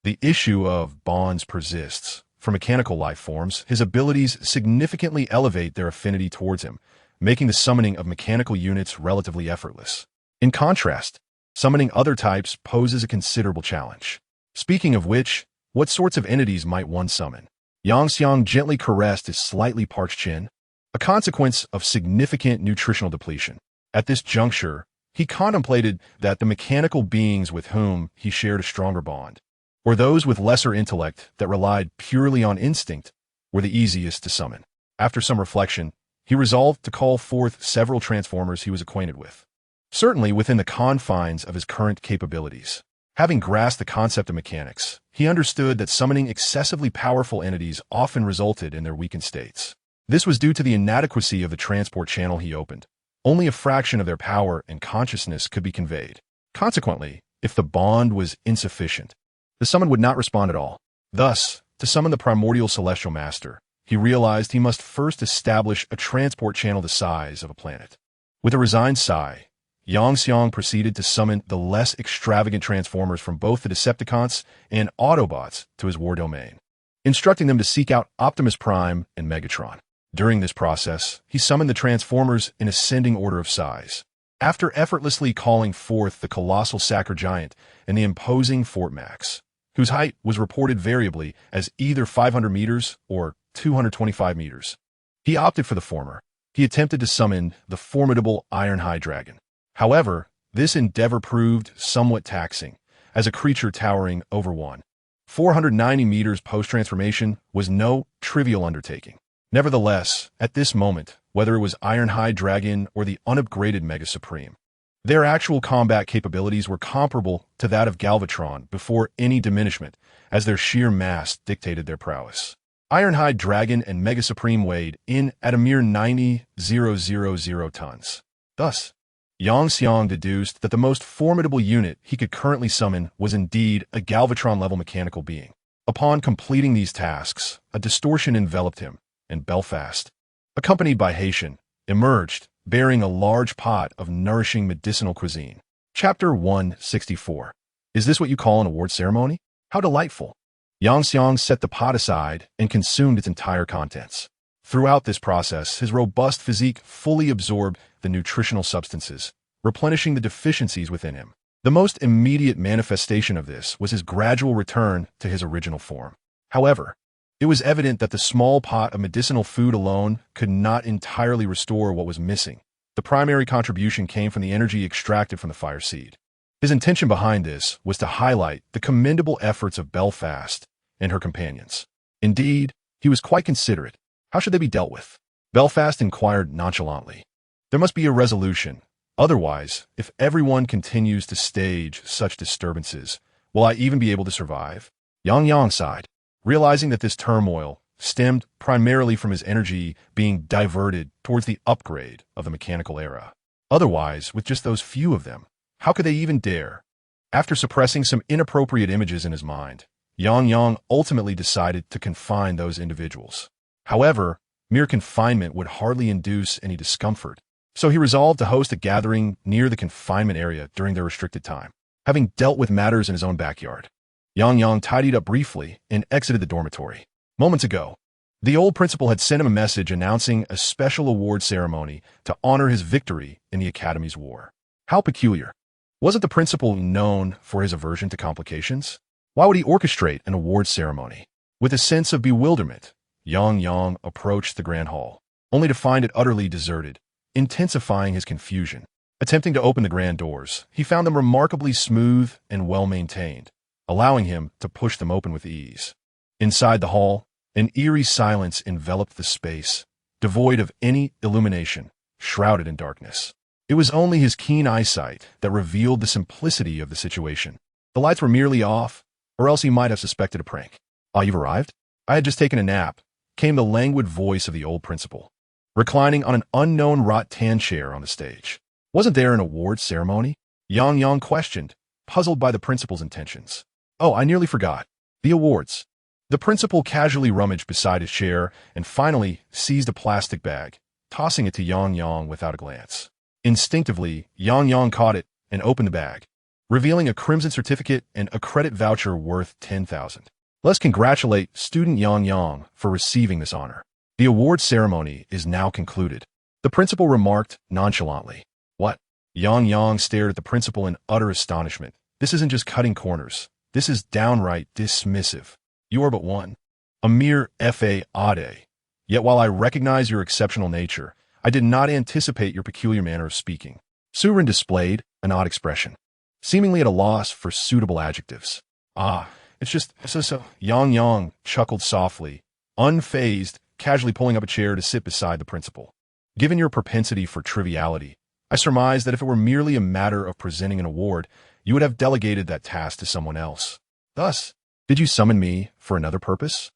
the issue of bonds persists. For mechanical life forms, his abilities significantly elevate their affinity towards him, making the summoning of mechanical units relatively effortless. In contrast, summoning other types poses a considerable challenge. Speaking of which, what sorts of entities might one summon? Yang gently caressed his slightly parched chin, a consequence of significant nutritional depletion. At this juncture, he contemplated that the mechanical beings with whom he shared a stronger bond, or those with lesser intellect that relied purely on instinct, were the easiest to summon. After some reflection, he resolved to call forth several Transformers he was acquainted with, certainly within the confines of his current capabilities. Having grasped the concept of mechanics, he understood that summoning excessively powerful entities often resulted in their weakened states. This was due to the inadequacy of the transport channel he opened. Only a fraction of their power and consciousness could be conveyed. Consequently, if the bond was insufficient, the summon would not respond at all. Thus, to summon the primordial celestial master, he realized he must first establish a transport channel the size of a planet. With a resigned sigh, Yang proceeded to summon the less extravagant Transformers from both the Decepticons and Autobots to his war domain, instructing them to seek out Optimus Prime and Megatron. During this process, he summoned the Transformers in ascending order of size. After effortlessly calling forth the colossal Sacker Giant and the imposing Fort Max, whose height was reported variably as either 500 meters or 225 meters, he opted for the former. He attempted to summon the formidable Ironhide Dragon. However, this endeavor proved somewhat taxing, as a creature towering over 490 meters post-transformation was no trivial undertaking. Nevertheless, at this moment, whether it was Ironhide Dragon or the unupgraded Mega Supreme, their actual combat capabilities were comparable to that of Galvatron before any diminishment, as their sheer mass dictated their prowess. Ironhide Dragon and Mega Supreme weighed in at a mere 90,000 tons. Thus, Yang deduced that the most formidable unit he could currently summon was indeed a Galvatron-level mechanical being. Upon completing these tasks, a distortion enveloped him, and Belfast, accompanied by Haitian, emerged, bearing a large pot of nourishing medicinal cuisine. Chapter 164. Is this what you call an award ceremony? How delightful! Yang set the pot aside and consumed its entire contents. Throughout this process, his robust physique fully absorbed the nutritional substances, replenishing the deficiencies within him. The most immediate manifestation of this was his gradual return to his original form. However, it was evident that the small pot of medicinal food alone could not entirely restore what was missing. The primary contribution came from the energy extracted from the fire seed. His intention behind this was to highlight the commendable efforts of Belfast and her companions. Indeed, he was quite considerate. How should they be dealt with? Belfast inquired nonchalantly. There must be a resolution. Otherwise, if everyone continues to stage such disturbances, will I even be able to survive? Yang sighed, realizing that this turmoil stemmed primarily from his energy being diverted towards the upgrade of the mechanical era. Otherwise, with just those few of them, how could they even dare? After suppressing some inappropriate images in his mind, Yang ultimately decided to confine those individuals. However, mere confinement would hardly induce any discomfort. So he resolved to host a gathering near the confinement area during their restricted time. Having dealt with matters in his own backyard, Yang tidied up briefly and exited the dormitory. Moments ago, the old principal had sent him a message announcing a special award ceremony to honor his victory in the Academy's war. How peculiar. Wasn't the principal known for his aversion to complications? Why would he orchestrate an award ceremony? With a sense of bewilderment, Yang approached the grand hall, only to find it utterly deserted, intensifying his confusion. Attempting to open the grand doors, he found them remarkably smooth and well-maintained, allowing him to push them open with ease. Inside the hall, an eerie silence enveloped the space, devoid of any illumination, shrouded in darkness. It was only his keen eyesight that revealed the simplicity of the situation. The lights were merely off, or else he might have suspected a prank. "Ah, you've arrived?" "I had just taken a nap," came the languid voice of the old principal, reclining on an unknown rattan chair on the stage. "Wasn't there an award ceremony?" Yang questioned, puzzled by the principal's intentions. "Oh, I nearly forgot. The awards." The principal casually rummaged beside his chair and finally seized a plastic bag, tossing it to Yang without a glance. Instinctively, Yang caught it and opened the bag, revealing a crimson certificate and a credit voucher worth 10,000. "Let's congratulate student Yang for receiving this honor. The award ceremony is now concluded," the principal remarked nonchalantly. "What?" Yang stared at the principal in utter astonishment. "This isn't just cutting corners. This is downright dismissive. You are but one, a mere FA-ade. Yet while I recognize your exceptional nature, I did not anticipate your peculiar manner of speaking." Surin displayed an odd expression, seemingly at a loss for suitable adjectives. "Ah, it's just so. Yang chuckled softly, unfazed, casually pulling up a chair to sit beside the principal. "Given your propensity for triviality, I surmise that if it were merely a matter of presenting an award, you would have delegated that task to someone else. Thus, did you summon me for another purpose?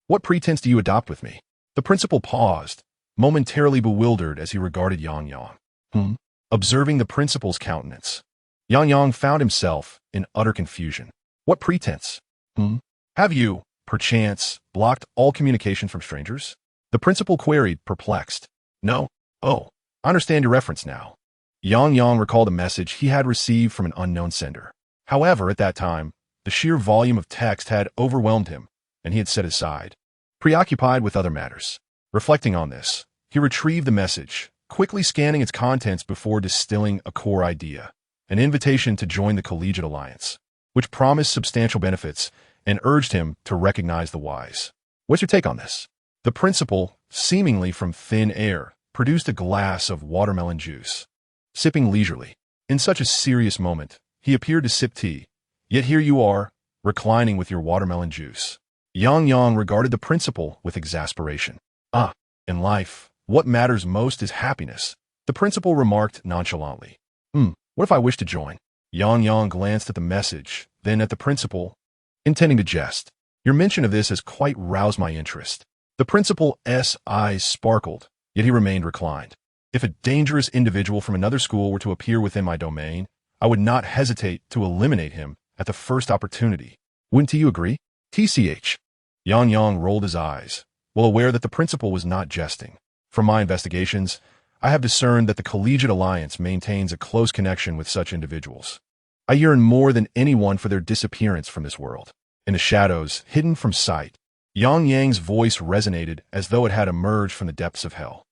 What pretense do you adopt with me?" The principal paused, momentarily bewildered as he regarded Yang. Observing the principal's countenance, Yang found himself in utter confusion. "What pretense? Have you, perchance, blocked all communication from strangers?" the principal queried, perplexed. "No. Oh, I understand your reference now." Yang recalled a message he had received from an unknown sender. However, at that time, the sheer volume of text had overwhelmed him, and he had set aside, preoccupied with other matters. Reflecting on this, he retrieved the message, quickly scanning its contents before distilling a core idea, an invitation to join the Collegiate Alliance, which promised substantial benefits and urged him to recognize the wise. "What's your take on this?" The principal, seemingly from thin air, produced a glass of watermelon juice. Sipping leisurely. In such a serious moment, he appeared to sip tea, yet here you are, reclining with your watermelon juice. Yang regarded the principal with exasperation. "Ah, in life, what matters most is happiness," the principal remarked nonchalantly. What if I wish to join?" Yang glanced at the message, then at the principal, intending to jest. "Your mention of this has quite roused my interest." The principal's eyes sparkled, yet he remained reclined. "If a dangerous individual from another school were to appear within my domain, I would not hesitate to eliminate him at the first opportunity. Wouldn't you agree?" "TCH." Yang rolled his eyes, well aware that the principal was not jesting. "From my investigations, I have discerned that the Collegiate Alliance maintains a close connection with such individuals. I yearn more than anyone for their disappearance from this world." In the shadows, hidden from sight, Yang's voice resonated as though it had emerged from the depths of hell.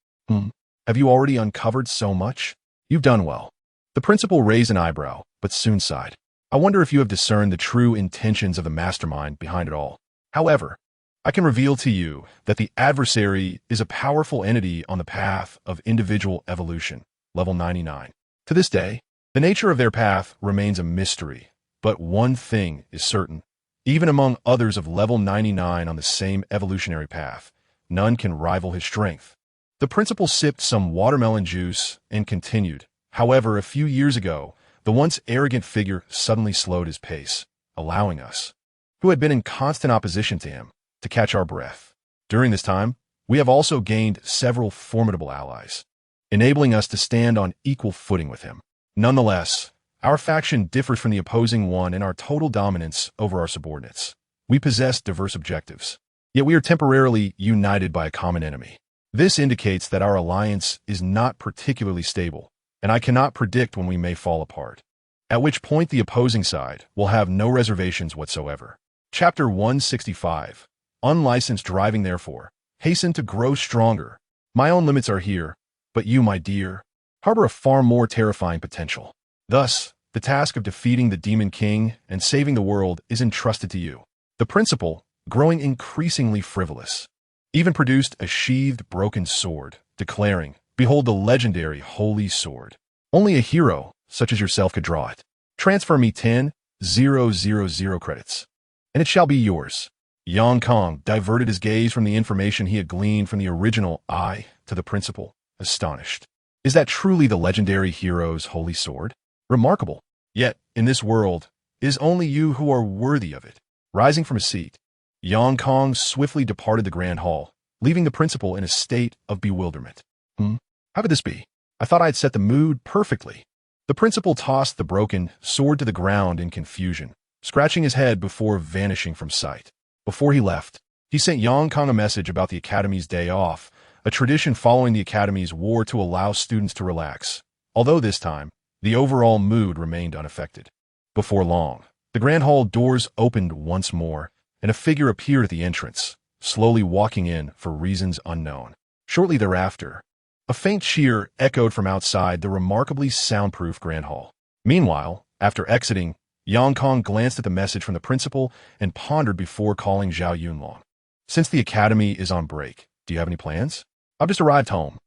Have you already uncovered so much? You've done well." The principal raised an eyebrow, but soon sighed. "I wonder if you have discerned the true intentions of the mastermind behind it all. However, I can reveal to you that the adversary is a powerful entity on the path of individual evolution, level 99. To this day, the nature of their path remains a mystery, but one thing is certain. Even among others of level 99 on the same evolutionary path, none can rival his strength." The principal sipped some watermelon juice and continued. "However, a few years ago, the once arrogant figure suddenly slowed his pace, allowing us, who had been in constant opposition to him, to catch our breath. During this time, we have also gained several formidable allies, enabling us to stand on equal footing with him. Nonetheless, our faction differs from the opposing one in our total dominance over our subordinates. We possess diverse objectives, yet we are temporarily united by a common enemy. This indicates that our alliance is not particularly stable, and I cannot predict when we may fall apart. At which point the opposing side will have no reservations whatsoever. Chapter 165. Unlicensed driving therefore. Hasten to grow stronger. My own limits are here, but you, my dear, harbor a far more terrifying potential. Thus, the task of defeating the Demon King and saving the world is entrusted to you. The principal, growing increasingly frivolous, even produced a sheathed broken sword, declaring, "Behold the legendary Holy Sword. Only a hero, such as yourself, could draw it. Transfer me 10,000 credits, and it shall be yours." Yang Kong diverted his gaze from the information he had gleaned from the original eye to the principal, astonished. Is that truly the legendary hero's holy sword? Remarkable. Yet, in this world, it is only you who are worthy of it. Rising from his seat, Yang Kong swiftly departed the grand hall, leaving the principal in a state of bewilderment. How could this be? I thought I had set the mood perfectly. The principal tossed the broken sword to the ground in confusion, scratching his head before vanishing from sight. Before he left, he sent Yang Kong a message about the Academy's day off, a tradition following the Academy's war to allow students to relax, although this time, the overall mood remained unaffected. Before long, the grand hall doors opened once more, and a figure appeared at the entrance, slowly walking in for reasons unknown. Shortly thereafter, a faint cheer echoed from outside the remarkably soundproof grand hall. Meanwhile, after exiting, Yang Kong glanced at the message from the principal and pondered before calling Zhao Yunlong. Since the Academy is on break, do you have any plans? I've just arrived home.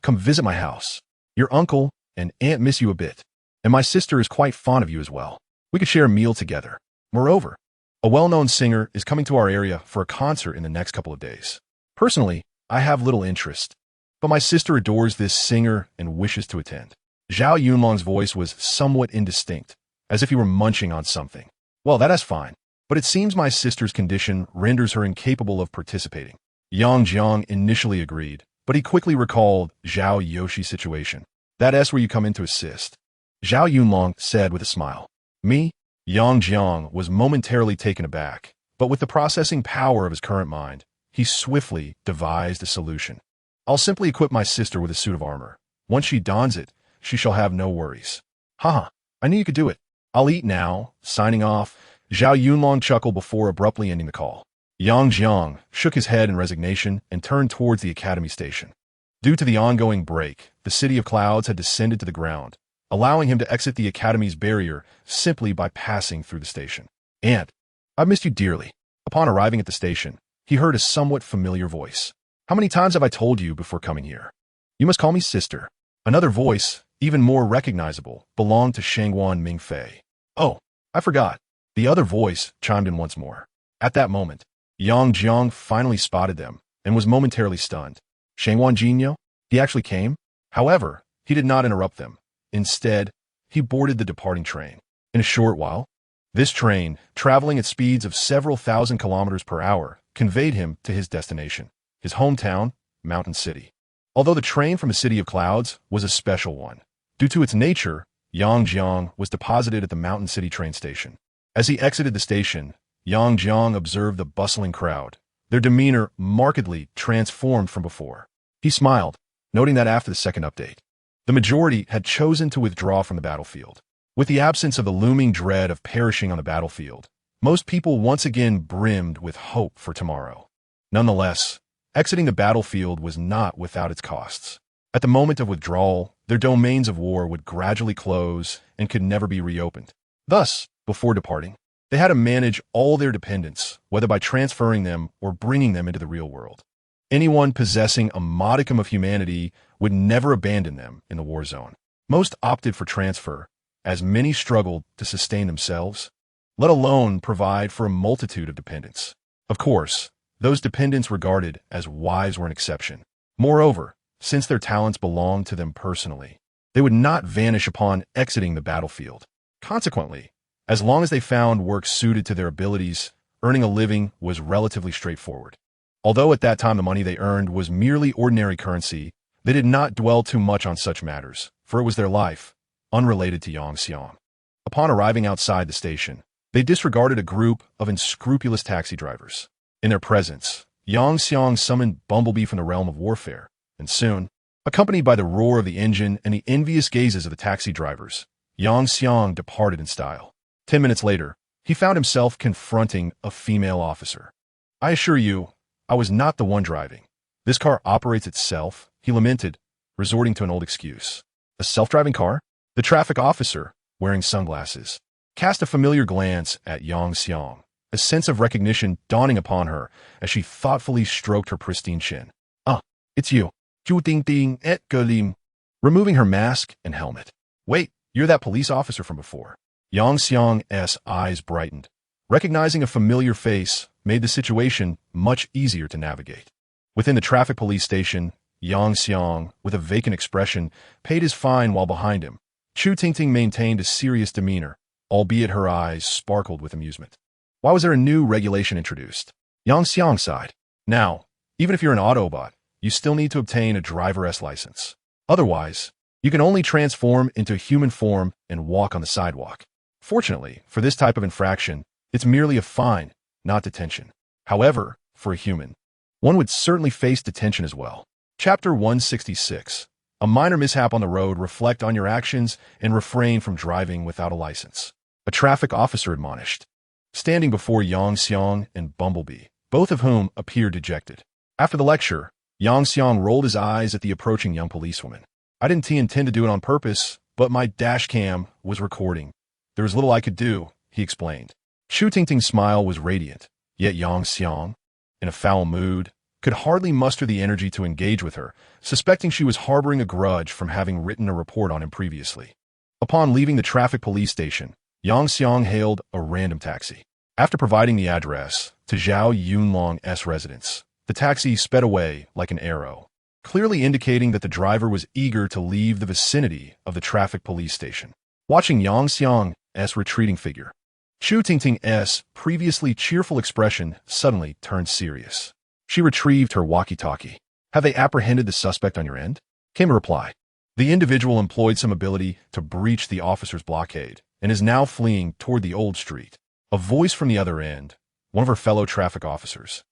Come visit my house. Your uncle and aunt miss you a bit, and my sister is quite fond of you as well. We could share a meal together. Moreover, a well-known singer is coming to our area for a concert in the next couple of days. Personally, I have little interest, but my sister adores this singer and wishes to attend. Zhao Yunlong's voice was somewhat indistinct, as if he were munching on something. Well, that is fine, but it seems my sister's condition renders her incapable of participating. Yang Jiang initially agreed, but he quickly recalled Zhao Yoshi's situation. That's where you come in to assist. Zhao Yunlong said with a smile. Me? Yang Jiang was momentarily taken aback, but with the processing power of his current mind, he swiftly devised a solution. I'll simply equip my sister with a suit of armor. Once she dons it, she shall have no worries. Haha, I knew you could do it. I'll eat now. Signing off, Zhao Yunlong chuckled before abruptly ending the call. Yang Jiang shook his head in resignation and turned towards the Academy station. Due to the ongoing break, the City of Clouds had descended to the ground, allowing him to exit the Academy's barrier simply by passing through the station. Aunt, I've missed you dearly. Upon arriving at the station, he heard a somewhat familiar voice. How many times have I told you before coming here? You must call me sister. Another voice, even more recognizable, belonged to Shangguan Mingfei. Oh, I forgot. The other voice chimed in once more. At that moment, Yang Jiang finally spotted them and was momentarily stunned. Shangguan Jinyo? He actually came? However, he did not interrupt them. Instead, he boarded the departing train. In a short while, this train, traveling at speeds of several thousand kilometers per hour, conveyed him to his destination, his hometown, Mountain City. Although the train from the City of Clouds was a special one, due to its nature, Yang Jiang was deposited at the Mountain City train station. As he exited the station, Yang Jiang observed the bustling crowd, their demeanor markedly transformed from before. He smiled, noting that after the second update, the majority had chosen to withdraw from the battlefield. With the absence of the looming dread of perishing on the battlefield, most people once again brimmed with hope for tomorrow. Nonetheless, exiting the battlefield was not without its costs. At the moment of withdrawal, their domains of war would gradually close and could never be reopened. Thus, before departing, they had to manage all their dependents, whether by transferring them or bringing them into the real world. Anyone possessing a modicum of humanity would never abandon them in the war zone. Most opted for transfer, as many struggled to sustain themselves, let alone provide for a multitude of dependents. Of course, those dependents regarded as wives were an exception. Moreover, since their talents belonged to them personally, they would not vanish upon exiting the battlefield. Consequently, as long as they found work suited to their abilities, earning a living was relatively straightforward. Although at that time the money they earned was merely ordinary currency, they did not dwell too much on such matters, for it was their life, unrelated to Yang Xiang. Upon arriving outside the station, they disregarded a group of unscrupulous taxi drivers. In their presence, Yang Xiang summoned Bumblebee from the realm of warfare, and soon, accompanied by the roar of the engine and the envious gazes of the taxi drivers, Yang Xiang departed in style. 10 minutes later, he found himself confronting a female officer. "I assure you, I was not the one driving. This car operates itself," he lamented, resorting to an old excuse. "A self-driving car?" The traffic officer, wearing sunglasses, cast a familiar glance at Yang Xiang, a sense of recognition dawning upon her as she thoughtfully stroked her pristine chin. "Ah, it's you. Ju Ding Ding et Galim." Removing her mask and helmet. "Wait, you're that police officer from before." Yang Xiang's eyes brightened. Recognizing a familiar face made the situation much easier to navigate. Within the traffic police station, Yang Xiang, with a vacant expression, paid his fine while behind him. Chu Tingting maintained a serious demeanor, albeit her eyes sparkled with amusement. Why was there a new regulation introduced? Yang Xiang sighed. "Now, even if you're an Autobot, you still need to obtain a driver's license. Otherwise, you can only transform into a human form and walk on the sidewalk. Fortunately, for this type of infraction, it's merely a fine, not detention. However, for a human, one would certainly face detention as well." Chapter 166. A minor mishap on the road. Reflect on your actions and refrain from driving without a license. A traffic officer admonished, standing before Yang Xiang and Bumblebee, both of whom appeared dejected. After the lecture, Yang Xiang rolled his eyes at the approaching young policewoman. "I didn't intend to do it on purpose, but my dash cam was recording. There was little I could do," he explained. Shu Tingting's smile was radiant, yet Yang Xiang, in a foul mood, could hardly muster the energy to engage with her, suspecting she was harboring a grudge from having written a report on him previously. Upon leaving the traffic police station, Yang Xiang hailed a random taxi. After providing the address to Zhao Yunlong's residence, the taxi sped away like an arrow, clearly indicating that the driver was eager to leave the vicinity of the traffic police station. Watching Yang Xiang's retreating figure, Shu Tingting's previously cheerful expression suddenly turned serious. She retrieved her walkie-talkie. "Have they apprehended the suspect on your end?" came a reply. The individual employed some ability to breach the officer's blockade and is now fleeing toward the old street. A voice from the other end, one of her fellow traffic officers,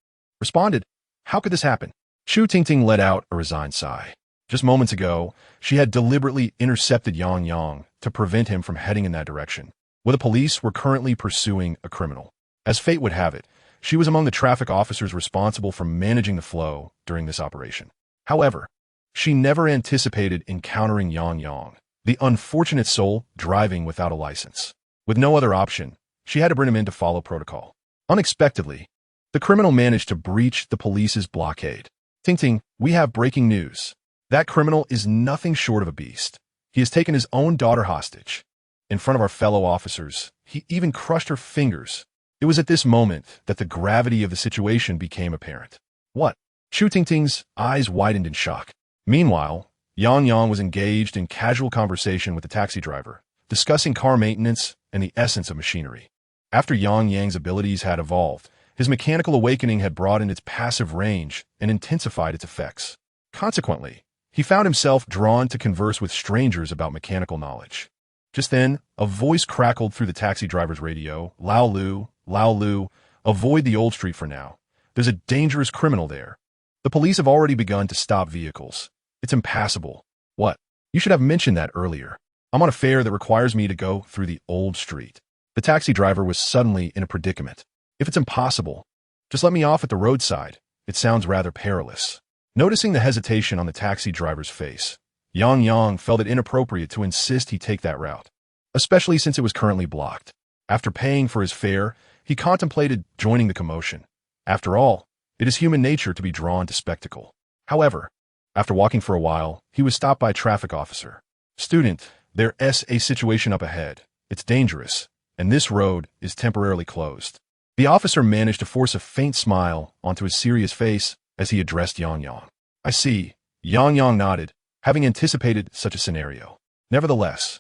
responded, "How could this happen?" Shu Tingting let out a resigned sigh. Just moments ago, she had deliberately intercepted Yang to prevent him from heading in that direction, where the police were currently pursuing a criminal. As fate would have it, she was among the traffic officers responsible for managing the flow during this operation. However, she never anticipated encountering Yang, the unfortunate soul driving without a license. With no other option, she had to bring him in to follow protocol. Unexpectedly, the criminal managed to breach the police's blockade. "Tingting, we have breaking news. That criminal is nothing short of a beast. He has taken his own daughter hostage. In front of our fellow officers, he even crushed her fingers." It was at this moment that the gravity of the situation became apparent. "What?" Shu Tingting's eyes widened in shock. Meanwhile, Yang was engaged in casual conversation with the taxi driver, discussing car maintenance and the essence of machinery. After Yang's abilities had evolved, his mechanical awakening had broadened its passive range and intensified its effects. Consequently, he found himself drawn to converse with strangers about mechanical knowledge. Just then, a voice crackled through the taxi driver's radio. Lao Lu, avoid the old street for now. There's a dangerous criminal there. The police have already begun to stop vehicles. It's impassable." "What? You should have mentioned that earlier. I'm on a fare that requires me to go through the old street." The taxi driver was suddenly in a predicament. "If it's impossible, just let me off at the roadside. It sounds rather perilous." Noticing the hesitation on the taxi driver's face, Yang felt it inappropriate to insist he take that route, especially since it was currently blocked. After paying for his fare, he contemplated joining the commotion. After all, it is human nature to be drawn to spectacle. However, after walking for a while, he was stopped by a traffic officer. "Student, there's a situation up ahead. It's dangerous, and this road is temporarily closed." The officer managed to force a faint smile onto his serious face as he addressed Yang. "I see." Yang nodded, having anticipated such a scenario. Nevertheless,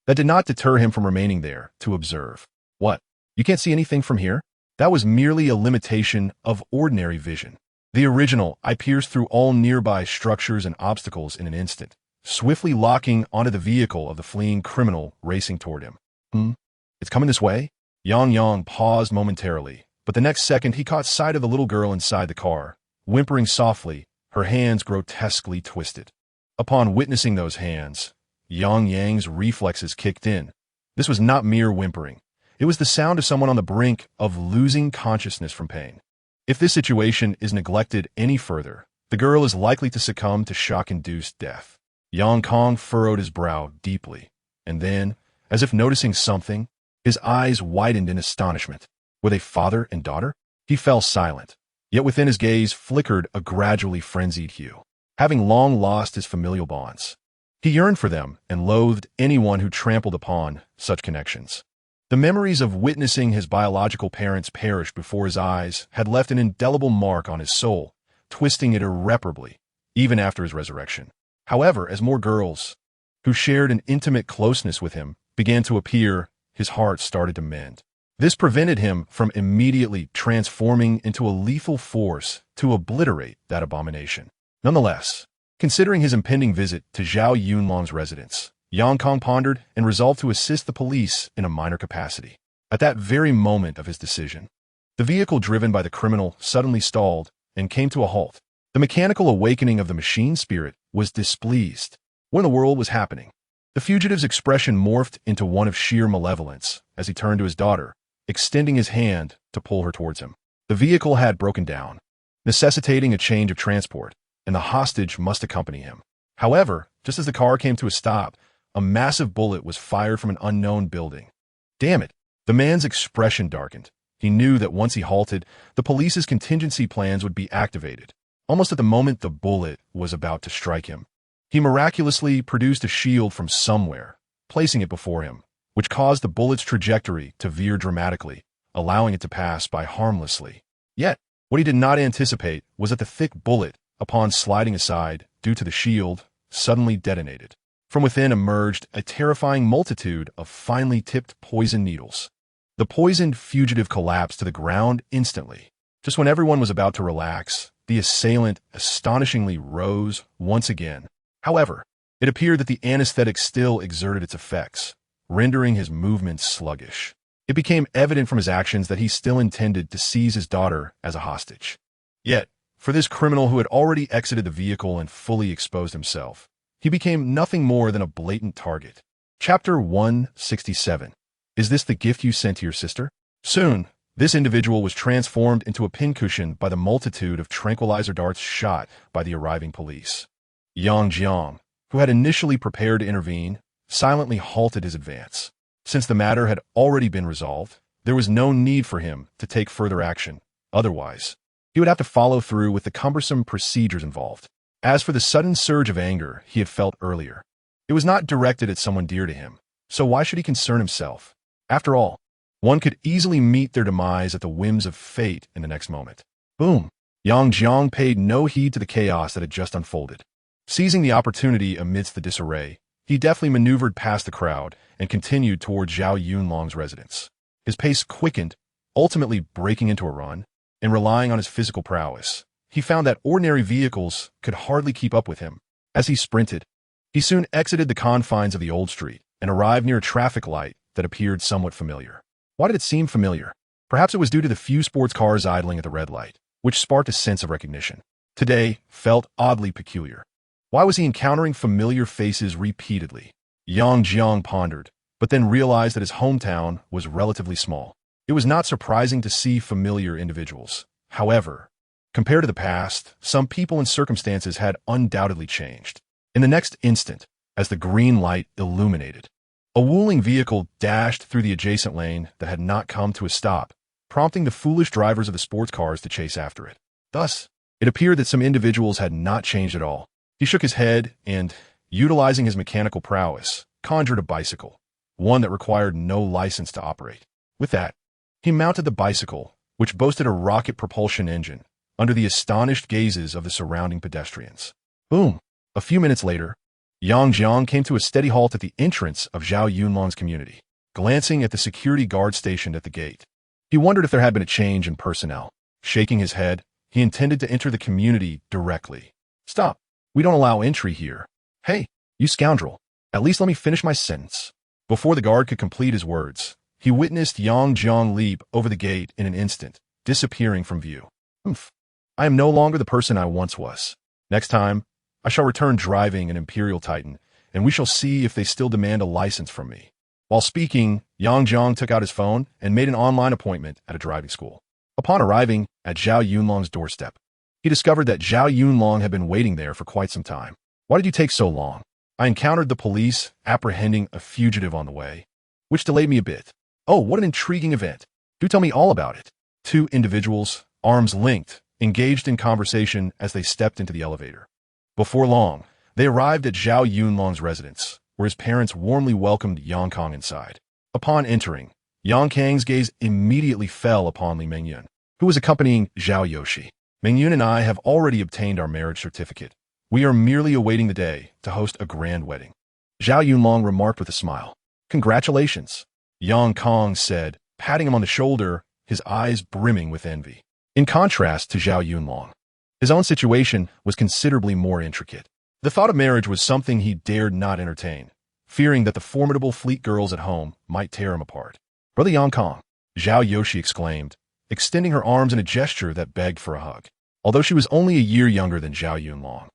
that did not deter him from remaining there to observe. "What? You can't see anything from here?" That was merely a limitation of ordinary vision. The original eye pierced through all nearby structures and obstacles in an instant, swiftly locking onto the vehicle of the fleeing criminal racing toward him. It's coming this way?" Yang paused momentarily, but the next second he caught sight of the little girl inside the car, whimpering softly, her hands grotesquely twisted. Upon witnessing those hands, Yang Yang's reflexes kicked in. This was not mere whimpering. It was the sound of someone on the brink of losing consciousness from pain. If this situation is neglected any further, the girl is likely to succumb to shock-induced death. Yang Kong furrowed his brow deeply, and then, as if noticing something, his eyes widened in astonishment. Were they father and daughter? He fell silent, yet within his gaze flickered a gradually frenzied hue. Having long lost his familial bonds, he yearned for them and loathed anyone who trampled upon such connections. The memories of witnessing his biological parents perish before his eyes had left an indelible mark on his soul, twisting it irreparably, even after his resurrection. However, as more girls, who shared an intimate closeness with him, began to appear, his heart started to mend. This prevented him from immediately transforming into a lethal force to obliterate that abomination. Nonetheless, considering his impending visit to Zhao Yunlong's residence, Yang Kong pondered and resolved to assist the police in a minor capacity. At that very moment of his decision, the vehicle driven by the criminal suddenly stalled and came to a halt. The mechanical awakening of the machine spirit was displeased. What in the world was happening? The fugitive's expression morphed into one of sheer malevolence as he turned to his daughter, extending his hand to pull her towards him. The vehicle had broken down, necessitating a change of transport, and the hostage must accompany him. However, just as the car came to a stop, a massive bullet was fired from an unknown building. Damn it! The man's expression darkened. He knew that once he halted, the police's contingency plans would be activated. Almost at the moment the bullet was about to strike him, he miraculously produced a shield from somewhere, placing it before him, which caused the bullet's trajectory to veer dramatically, allowing it to pass by harmlessly. Yet, what he did not anticipate was that the thick bullet, upon sliding aside due to the shield, suddenly detonated. From within emerged a terrifying multitude of finely tipped poison needles. The poisoned fugitive collapsed to the ground instantly. Just when everyone was about to relax, the assailant astonishingly rose once again. However, it appeared that the anesthetic still exerted its effects, rendering his movements sluggish. It became evident from his actions that he still intended to seize his daughter as a hostage. Yet, for this criminal who had already exited the vehicle and fully exposed himself, he became nothing more than a blatant target. Chapter 167. Is this the gift you sent to your sister? Soon, this individual was transformed into a pincushion by the multitude of tranquilizer darts shot by the arriving police. Yang Jiang, who had initially prepared to intervene, silently halted his advance. Since the matter had already been resolved, there was no need for him to take further action. Otherwise, he would have to follow through with the cumbersome procedures involved. As for the sudden surge of anger he had felt earlier, it was not directed at someone dear to him, so why should he concern himself? After all, one could easily meet their demise at the whims of fate in the next moment. Boom! Yang Jiang paid no heed to the chaos that had just unfolded. Seizing the opportunity amidst the disarray, he deftly maneuvered past the crowd and continued toward Zhao Yunlong's residence. His pace quickened, ultimately breaking into a run, and relying on his physical prowess. He found that ordinary vehicles could hardly keep up with him. As he sprinted, he soon exited the confines of the old street and arrived near a traffic light that appeared somewhat familiar. Why did it seem familiar? Perhaps it was due to the few sports cars idling at the red light, which sparked a sense of recognition. Today felt oddly peculiar. Why was he encountering familiar faces repeatedly? Yang Jiang pondered, but then realized that his hometown was relatively small. It was not surprising to see familiar individuals. However, compared to the past, some people and circumstances had undoubtedly changed. In the next instant, as the green light illuminated, a Wuling vehicle dashed through the adjacent lane that had not come to a stop, prompting the foolish drivers of the sports cars to chase after it. Thus, it appeared that some individuals had not changed at all. He shook his head and, utilizing his mechanical prowess, conjured a bicycle, one that required no license to operate. With that, he mounted the bicycle, which boasted a rocket propulsion engine, under the astonished gazes of the surrounding pedestrians. Boom! A few minutes later, Yang Jiang came to a steady halt at the entrance of Zhao Yunlong's community, glancing at the security guard stationed at the gate. He wondered if there had been a change in personnel. Shaking his head, he intended to enter the community directly. Stop! We don't allow entry here. Hey, you scoundrel! At least let me finish my sentence. Before the guard could complete his words, he witnessed Yang Jiang leap over the gate in an instant, disappearing from view. Oomph! I am no longer the person I once was. Next time, I shall return driving an Imperial Titan, and we shall see if they still demand a license from me. While speaking, Yang Jiang took out his phone and made an online appointment at a driving school. Upon arriving at Zhao Yunlong's doorstep, he discovered that Zhao Yunlong had been waiting there for quite some time. Why did you take so long? I encountered the police apprehending a fugitive on the way, which delayed me a bit. Oh, what an intriguing event. Do tell me all about it. Two individuals, arms linked, engaged in conversation as they stepped into the elevator. Before long, they arrived at Zhao Yunlong's residence, where his parents warmly welcomed Yang Kang inside. Upon entering, Yang Kang's gaze immediately fell upon Li Mengyun, who was accompanying Zhao Yoshi. Mengyun and I have already obtained our marriage certificate. We are merely awaiting the day to host a grand wedding. Zhao Yunlong remarked with a smile. Congratulations, Yang Kang said, patting him on the shoulder, his eyes brimming with envy. In contrast to Zhao Yunlong, his own situation was considerably more intricate. The thought of marriage was something he dared not entertain, fearing that the formidable fleet girls at home might tear him apart. Brother Yang Kang, Zhao Yoshi exclaimed, extending her arms in a gesture that begged for a hug. Although she was only a year younger than Zhao Yunlong,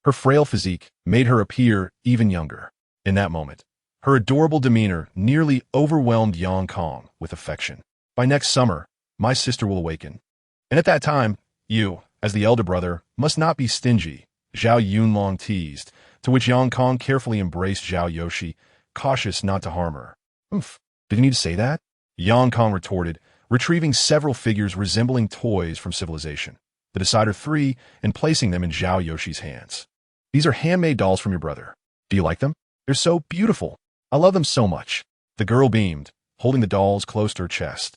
her frail physique made her appear even younger. In that moment, her adorable demeanor nearly overwhelmed Yang Kang with affection. By next summer, my sister will awaken. And at that time, you, as the elder brother, must not be stingy, Zhao Yunlong teased, to which Yang Kang carefully embraced Zhao Yoshi, cautious not to harm her. Oof, did you need to say that? Yang Kang retorted, retrieving several figures resembling toys from civilization, the Decider 3, and placing them in Zhao Yoshi's hands. These are handmade dolls from your brother. Do you like them? They're so beautiful. I love them so much. The girl beamed, holding the dolls close to her chest,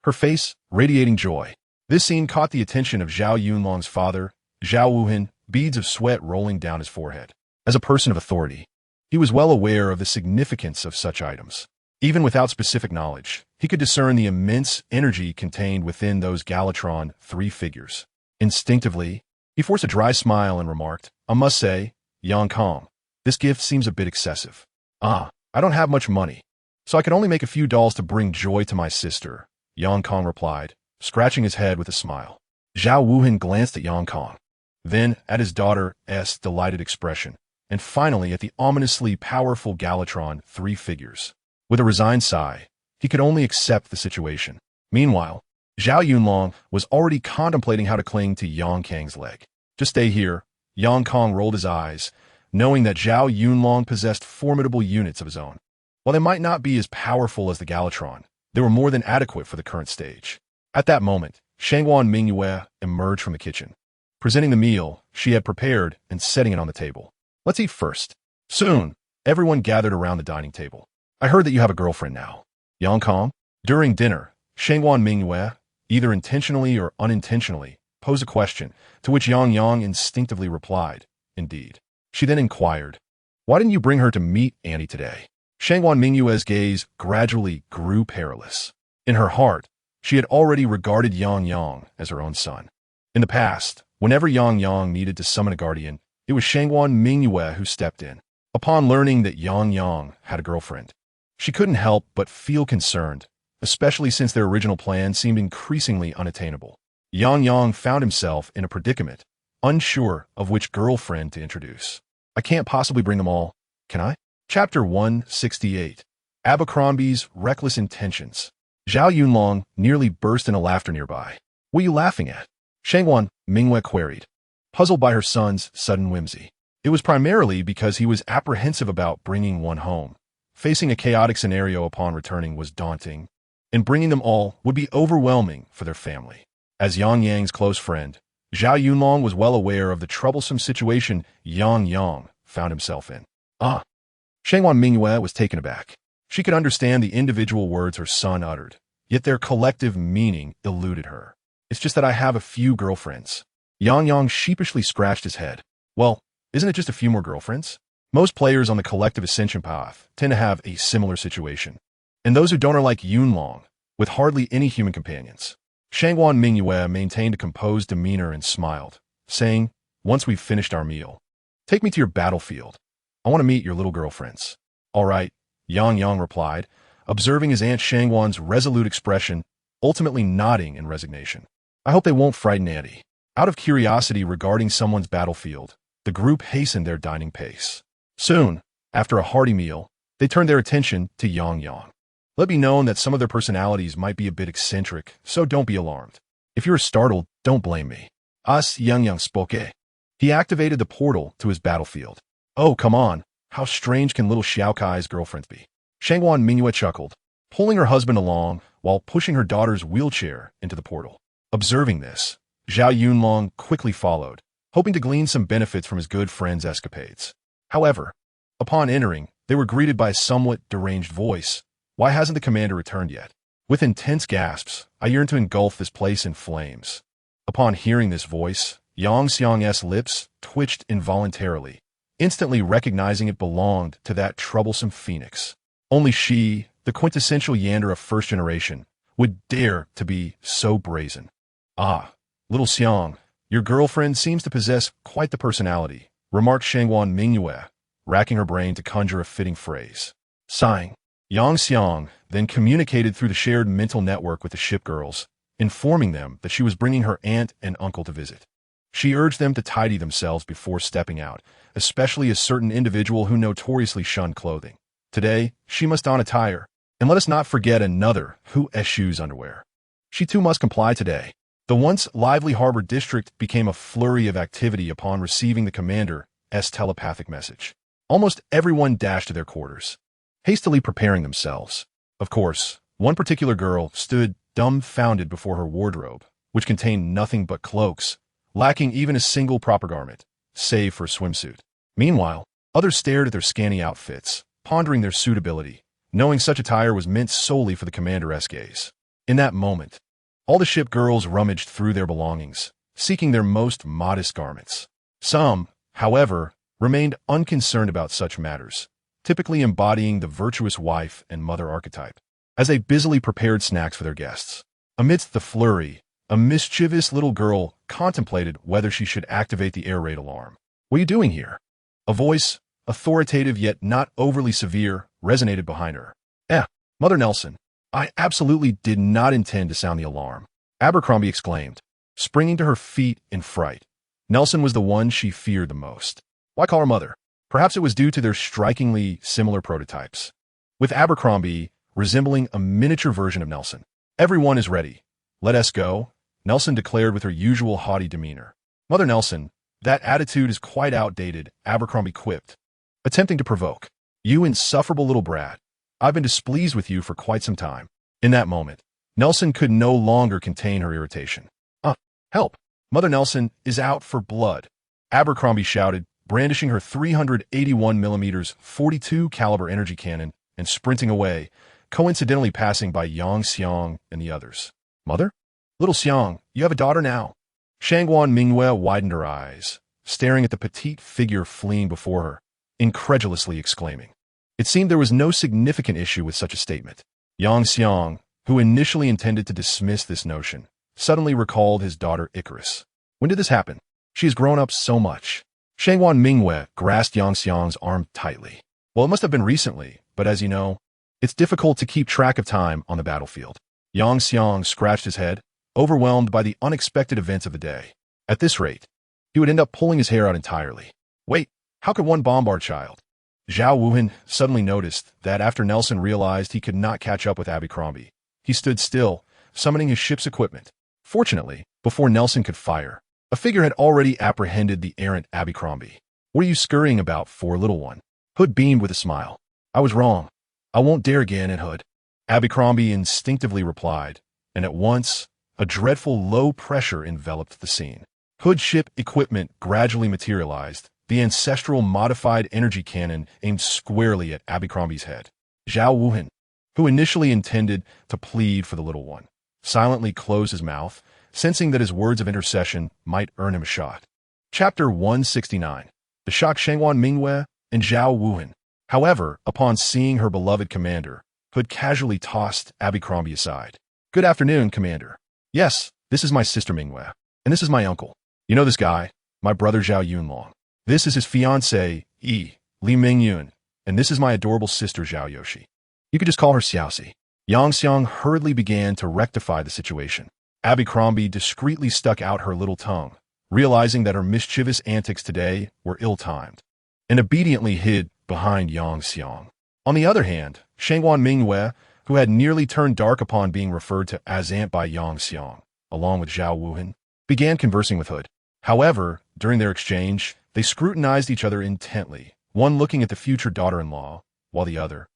her face radiating joy. This scene caught the attention of Zhao Yunlong's father, Zhao Wuhan, beads of sweat rolling down his forehead. As a person of authority, he was well aware of the significance of such items. Even without specific knowledge, he could discern the immense energy contained within those Galatron 3 figures. Instinctively, he forced a dry smile and remarked, I must say, Yang Kang, this gift seems a bit excessive. I don't have much money, so I could only make a few dolls to bring joy to my sister, Yang Kang replied, scratching his head with a smile. Zhao Wuhan glanced at Yang Kang, then at his daughter's delighted expression, and finally at the ominously powerful Galatron 3 figures. With a resigned sigh, he could only accept the situation. Meanwhile, Zhao Yunlong was already contemplating how to cling to Yang Kang's leg. Just stay here, Yang Kang rolled his eyes, knowing that Zhao Yunlong possessed formidable units of his own. While they might not be as powerful as the Galatron, they were more than adequate for the current stage. At that moment, Shangguan Mingyue emerged from the kitchen, presenting the meal she had prepared and setting it on the table. Let's eat first. Soon, everyone gathered around the dining table. I heard that you have a girlfriend now, Yang Kang. During dinner, Shangguan Mingyue, either intentionally or unintentionally, posed a question, to which Yang instinctively replied, indeed. She then inquired, why didn't you bring her to meet Annie today? Shangguan Mingyue's gaze gradually grew perilous. In her heart, she had already regarded Yang as her own son. In the past, whenever Yang needed to summon a guardian, it was Shangguan Mingyue who stepped in. Upon learning that Yang had a girlfriend, she couldn't help but feel concerned, especially since their original plan seemed increasingly unattainable. Yang found himself in a predicament, unsure of which girlfriend to introduce. I can't possibly bring them all, can I? Chapter 168. Abercrombie's Reckless Intentions. Zhao Yunlong nearly burst into laughter nearby. What are you laughing at? Shangguan Mingyue queried, puzzled by her son's sudden whimsy. It was primarily because he was apprehensive about bringing one home. Facing a chaotic scenario upon returning was daunting, and bringing them all would be overwhelming for their family. As Yang's close friend, Zhao Yunlong was well aware of the troublesome situation Yang found himself in. Shangguan Mingyue was taken aback. She could understand the individual words her son uttered, yet their collective meaning eluded her. It's just that I have a few girlfriends. Yang sheepishly scratched his head. Well, isn't it just a few more girlfriends? Most players on the collective ascension path tend to have a similar situation. And those who don't are like Yunlong, with hardly any human companions. Shangguan Mingyue maintained a composed demeanor and smiled, saying, once we've finished our meal, take me to your battlefield. I want to meet your little girlfriends. All right, Yang replied, observing his Aunt Shangguan's resolute expression, ultimately nodding in resignation. I hope they won't frighten Auntie. Out of curiosity regarding someone's battlefield, the group hastened their dining pace. Soon, after a hearty meal, they turned their attention to Yang. Let be known that some of their personalities might be a bit eccentric, so don't be alarmed. If you're startled, don't blame me. Yang spoke. He activated the portal to his battlefield. Oh, come on. How strange can little Xiaokai's girlfriend be? Shangwan Mingyue chuckled, pulling her husband along while pushing her daughter's wheelchair into the portal. Observing this, Zhao Yunlong quickly followed, hoping to glean some benefits from his good friend's escapades. However, upon entering, they were greeted by a somewhat deranged voice. Why hasn't the commander returned yet? With intense gasps, I yearned to engulf this place in flames. Upon hearing this voice, Yang Xiang's lips twitched involuntarily, instantly recognizing it belonged to that troublesome phoenix. Only she, the quintessential Yander of first generation, would dare to be so brazen. Ah, little Xiang, your girlfriend seems to possess quite the personality, remarked Shangwan Mingyue, racking her brain to conjure a fitting phrase. Sighing, Yang Xiang then communicated through the shared mental network with the Shipgirls, informing them that she was bringing her aunt and uncle to visit. She urged them to tidy themselves before stepping out, especially a certain individual who notoriously shunned clothing. Today, she must don attire, and let us not forget another who eschews underwear. She too must comply today. The once lively harbor district became a flurry of activity upon receiving the commander's telepathic message. Almost everyone dashed to their quarters, hastily preparing themselves. Of course, one particular girl stood dumbfounded before her wardrobe, which contained nothing but cloaks, lacking even a single proper garment, save for a swimsuit. Meanwhile, others stared at their scanty outfits, pondering their suitability, knowing such attire was meant solely for the commander's gaze. In that moment, all the ship girls rummaged through their belongings, seeking their most modest garments. Some, however, remained unconcerned about such matters, typically embodying the virtuous wife and mother archetype, as they busily prepared snacks for their guests. Amidst the flurry, a mischievous little girl contemplated whether she should activate the air raid alarm. What are you doing here? A voice, authoritative yet not overly severe, resonated behind her. Mother Nelson, I absolutely did not intend to sound the alarm, Abercrombie exclaimed, springing to her feet in fright. Nelson was the one she feared the most. Why call her mother? Perhaps it was due to their strikingly similar prototypes, with Abercrombie resembling a miniature version of Nelson. Everyone is ready. Let us go, Nelson declared with her usual haughty demeanor. Mother Nelson, that attitude is quite outdated, Abercrombie quipped, attempting to provoke. You insufferable little brat. I've been displeased with you for quite some time. In that moment, Nelson could no longer contain her irritation. Help! Mother Nelson is out for blood, Abercrombie shouted, brandishing her 381mm 42 caliber energy cannon and sprinting away, coincidentally passing by Yang Xiang and the others. Mother? Little Xiang, you have a daughter now. Shangwan Mingyue widened her eyes, staring at the petite figure fleeing before her, incredulously exclaiming. It seemed there was no significant issue with such a statement. Yang Xiang, who initially intended to dismiss this notion, suddenly recalled his daughter Icarus. When did this happen? She has grown up so much. Shangwan Mingyue grasped Yang Xiang's arm tightly. Well, it must have been recently, but as you know, it's difficult to keep track of time on the battlefield. Yang Xiang scratched his head, overwhelmed by the unexpected events of the day. At this rate, he would end up pulling his hair out entirely. Wait, how could one bomb our child? Zhao Wuhan suddenly noticed that after Nelson realized he could not catch up with Abercrombie, he stood still, summoning his ship's equipment. Fortunately, before Nelson could fire, a figure had already apprehended the errant Abercrombie. What are you scurrying about for, little one? Hood beamed with a smile. I was wrong. I won't dare again, Aunt Hood. Abercrombie instinctively replied, and at once, a dreadful low pressure enveloped the scene. Hood's ship equipment gradually materialized, the ancestral modified energy cannon aimed squarely at Abercrombie's head. Zhao Wuhan, who initially intended to plead for the little one, silently closed his mouth, sensing that his words of intercession might earn him a shot. Chapter 169. The shocked Shangwan Mingyue and Zhao Wuhan. However, upon seeing her beloved commander, Hood casually tossed Abercrombie aside. Good afternoon, Commander. Yes, this is my sister Mingyue, and this is my uncle. You know this guy, my brother Zhao Yunlong. This is his fiancée, Li Mingyun, and this is my adorable sister Zhao Yoshi. You could just call her Xiaoxi. Yang Xiang hurriedly began to rectify the situation. Abercrombie discreetly stuck out her little tongue, realizing that her mischievous antics today were ill-timed, and obediently hid behind Yang Xiang. On the other hand, Shangguan Mingyue, who had nearly turned dark upon being referred to as aunt by Yang Xiang, along with Zhao Wuhan, began conversing with Hood. However, during their exchange, they scrutinized each other intently, one looking at the future daughter-in-law, while the other,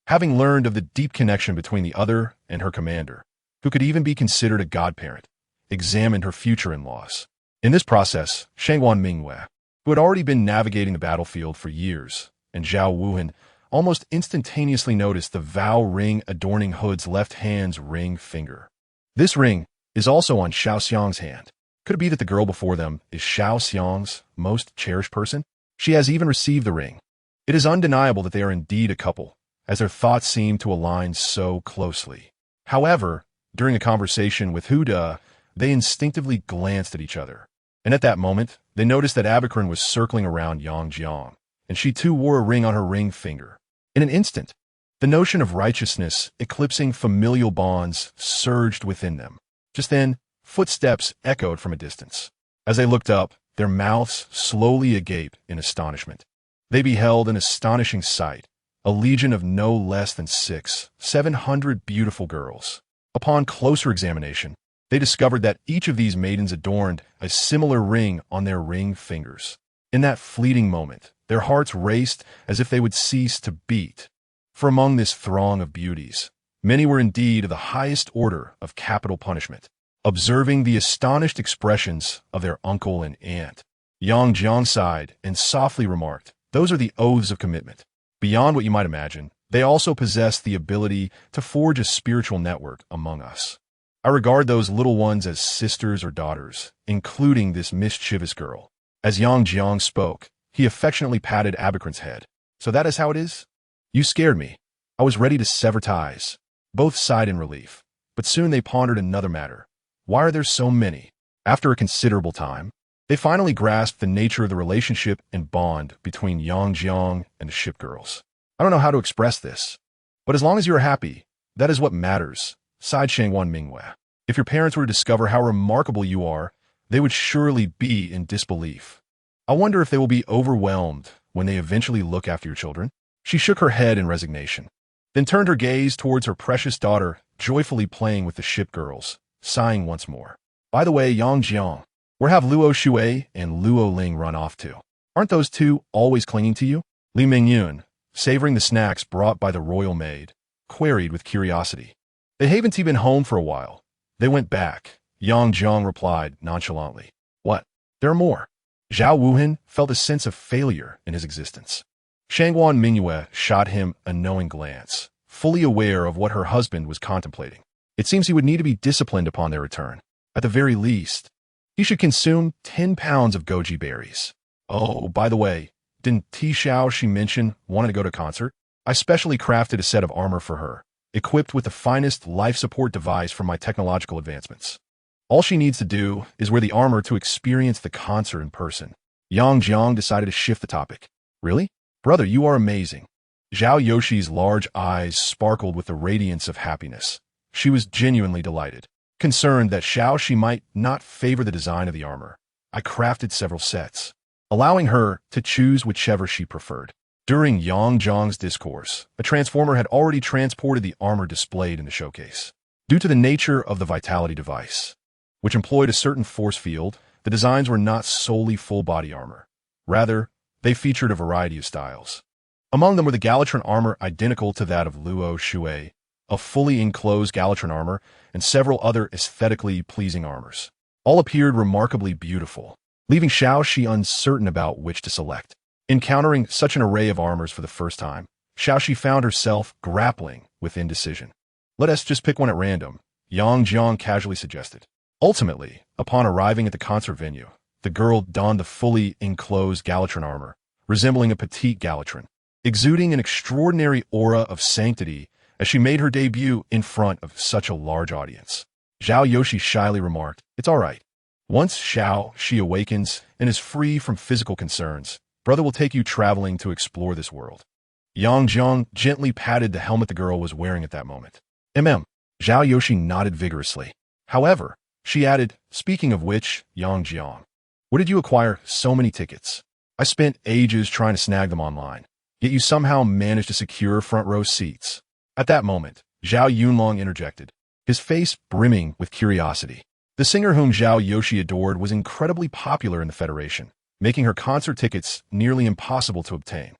having learned of the deep connection between the other and her commander, who could even be considered a godparent, examined her future in-laws. In this process, Shangguan Mingyue, who had already been navigating the battlefield for years, and Zhao Wuhan almost instantaneously noticed the vow ring adorning Hood's left hand's ring finger. This ring is also on Xiao Xiang's hand. Could it be that the girl before them is Xiao Xiang's most cherished person? She has even received the ring. It is undeniable that they are indeed a couple, as their thoughts seem to align so closely. However, during a conversation with Huda, they instinctively glanced at each other. And at that moment, they noticed that Abakran was circling around Yang Jiang, and she too wore a ring on her ring finger. In an instant, the notion of righteousness eclipsing familial bonds surged within them. Just then, footsteps echoed from a distance. As they looked up, their mouths slowly agape in astonishment. They beheld an astonishing sight, a legion of no less than 700 beautiful girls. Upon closer examination, they discovered that each of these maidens adorned a similar ring on their ring fingers. In that fleeting moment, their hearts raced as if they would cease to beat. For among this throng of beauties, many were indeed of the highest order of capital punishment. Observing the astonished expressions of their uncle and aunt, Yang Jiang sighed and softly remarked, "Those are the oaths of commitment. Beyond what you might imagine, they also possess the ability to forge a spiritual network among us. I regard those little ones as sisters or daughters, including this mischievous girl." As Yang Jiang spoke, he affectionately patted Abakran's head. "So that is how it is? You scared me. I was ready to sever ties." Both sighed in relief, but soon they pondered another matter. Why are there so many? After a considerable time, they finally grasped the nature of the relationship and bond between Yang Jiang and the Shipgirls. "I don't know how to express this, but as long as you are happy, that is what matters," sighed Shangguan Mingyue. "If your parents were to discover how remarkable you are, they would surely be in disbelief. I wonder if they will be overwhelmed when they eventually look after your children." She shook her head in resignation, then turned her gaze towards her precious daughter, joyfully playing with the Shipgirls, sighing once more. "By the way, Yang Jiang, where have Luo Shui and Luo Ling run off to? Aren't those two always clinging to you?" Li Mingyun, savoring the snacks brought by the royal maid, queried with curiosity. "They haven't been home for a while. They went back," Yang Jiang replied nonchalantly. "What? There are more." Zhao Wuhan felt a sense of failure in his existence. Shangguan Mingyue shot him a knowing glance, fully aware of what her husband was contemplating. It seems he would need to be disciplined upon their return. At the very least, he should consume 10 pounds of goji berries. "Oh, by the way, didn't Xiao she mention wanted to go to a concert? I specially crafted a set of armor for her, equipped with the finest life support device from my technological advancements. All she needs to do is wear the armor to experience the concert in person." Yang Jiang decided to shift the topic. "Really? Brother, you are amazing." Zhao Yoshi's large eyes sparkled with the radiance of happiness. She was genuinely delighted. Concerned that Xiao she might not favor the design of the armor, I crafted several sets, allowing her to choose whichever she preferred. During Yang Jiang's discourse, a transformer had already transported the armor displayed in the showcase. Due to the nature of the vitality device, which employed a certain force field, the designs were not solely full-body armor. Rather, they featured a variety of styles. Among them were the Galatron armor identical to that of Luo Shui, a fully enclosed Galatron armor, and several other aesthetically pleasing armors. All appeared remarkably beautiful, leaving Xiao Shi uncertain about which to select. Encountering such an array of armors for the first time, Xiao Shi found herself grappling with indecision. "Let us just pick one at random," Yang Jiang casually suggested. Ultimately, upon arriving at the concert venue, the girl donned the fully enclosed Galatron armor, resembling a petite Galatron, exuding an extraordinary aura of sanctity as she made her debut in front of such a large audience. Zhao Yoshi shyly remarked, "It's all right. Once Xiao she awakens and is free from physical concerns, brother will take you traveling to explore this world." Yang Jiang gently patted the helmet the girl was wearing at that moment. Zhao Yoshi nodded vigorously. However, she added, "Speaking of which, Yang Jiang, Where did you acquire so many tickets? I spent ages trying to snag them online, yet you somehow managed to secure front row seats. At that moment, Zhao Yunlong interjected, his face brimming with curiosity. The singer whom Zhao Yoshi adored was incredibly popular in the Federation, making her concert tickets nearly impossible to obtain.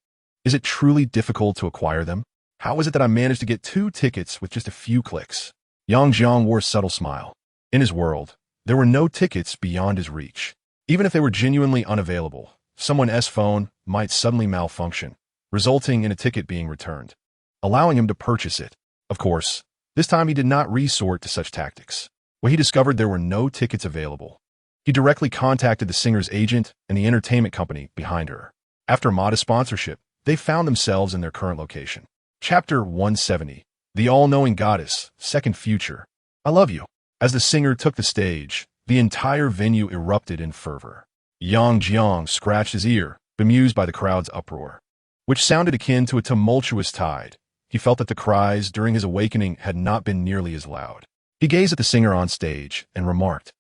Is it truly difficult to acquire them? How is it that I managed to get 2 tickets with just a few clicks? Yang Jiang wore a subtle smile. In his world, there were no tickets beyond his reach. Even if they were genuinely unavailable, someone's phone might suddenly malfunction, resulting in a ticket being returned, allowing him to purchase it. Of course, this time he did not resort to such tactics. When he discovered there were no tickets available, he directly contacted the singer's agent and the entertainment company behind her. After modest sponsorship, they found themselves in their current location. Chapter 170, The All-Knowing Goddess, Second Future. I love you. As the singer took the stage, the entire venue erupted in fervor. Yang Jiang scratched his ear, bemused by the crowd's uproar, which sounded akin to a tumultuous tide. He felt that the cries during his awakening had not been nearly as loud. He gazed at the singer on stage and remarked,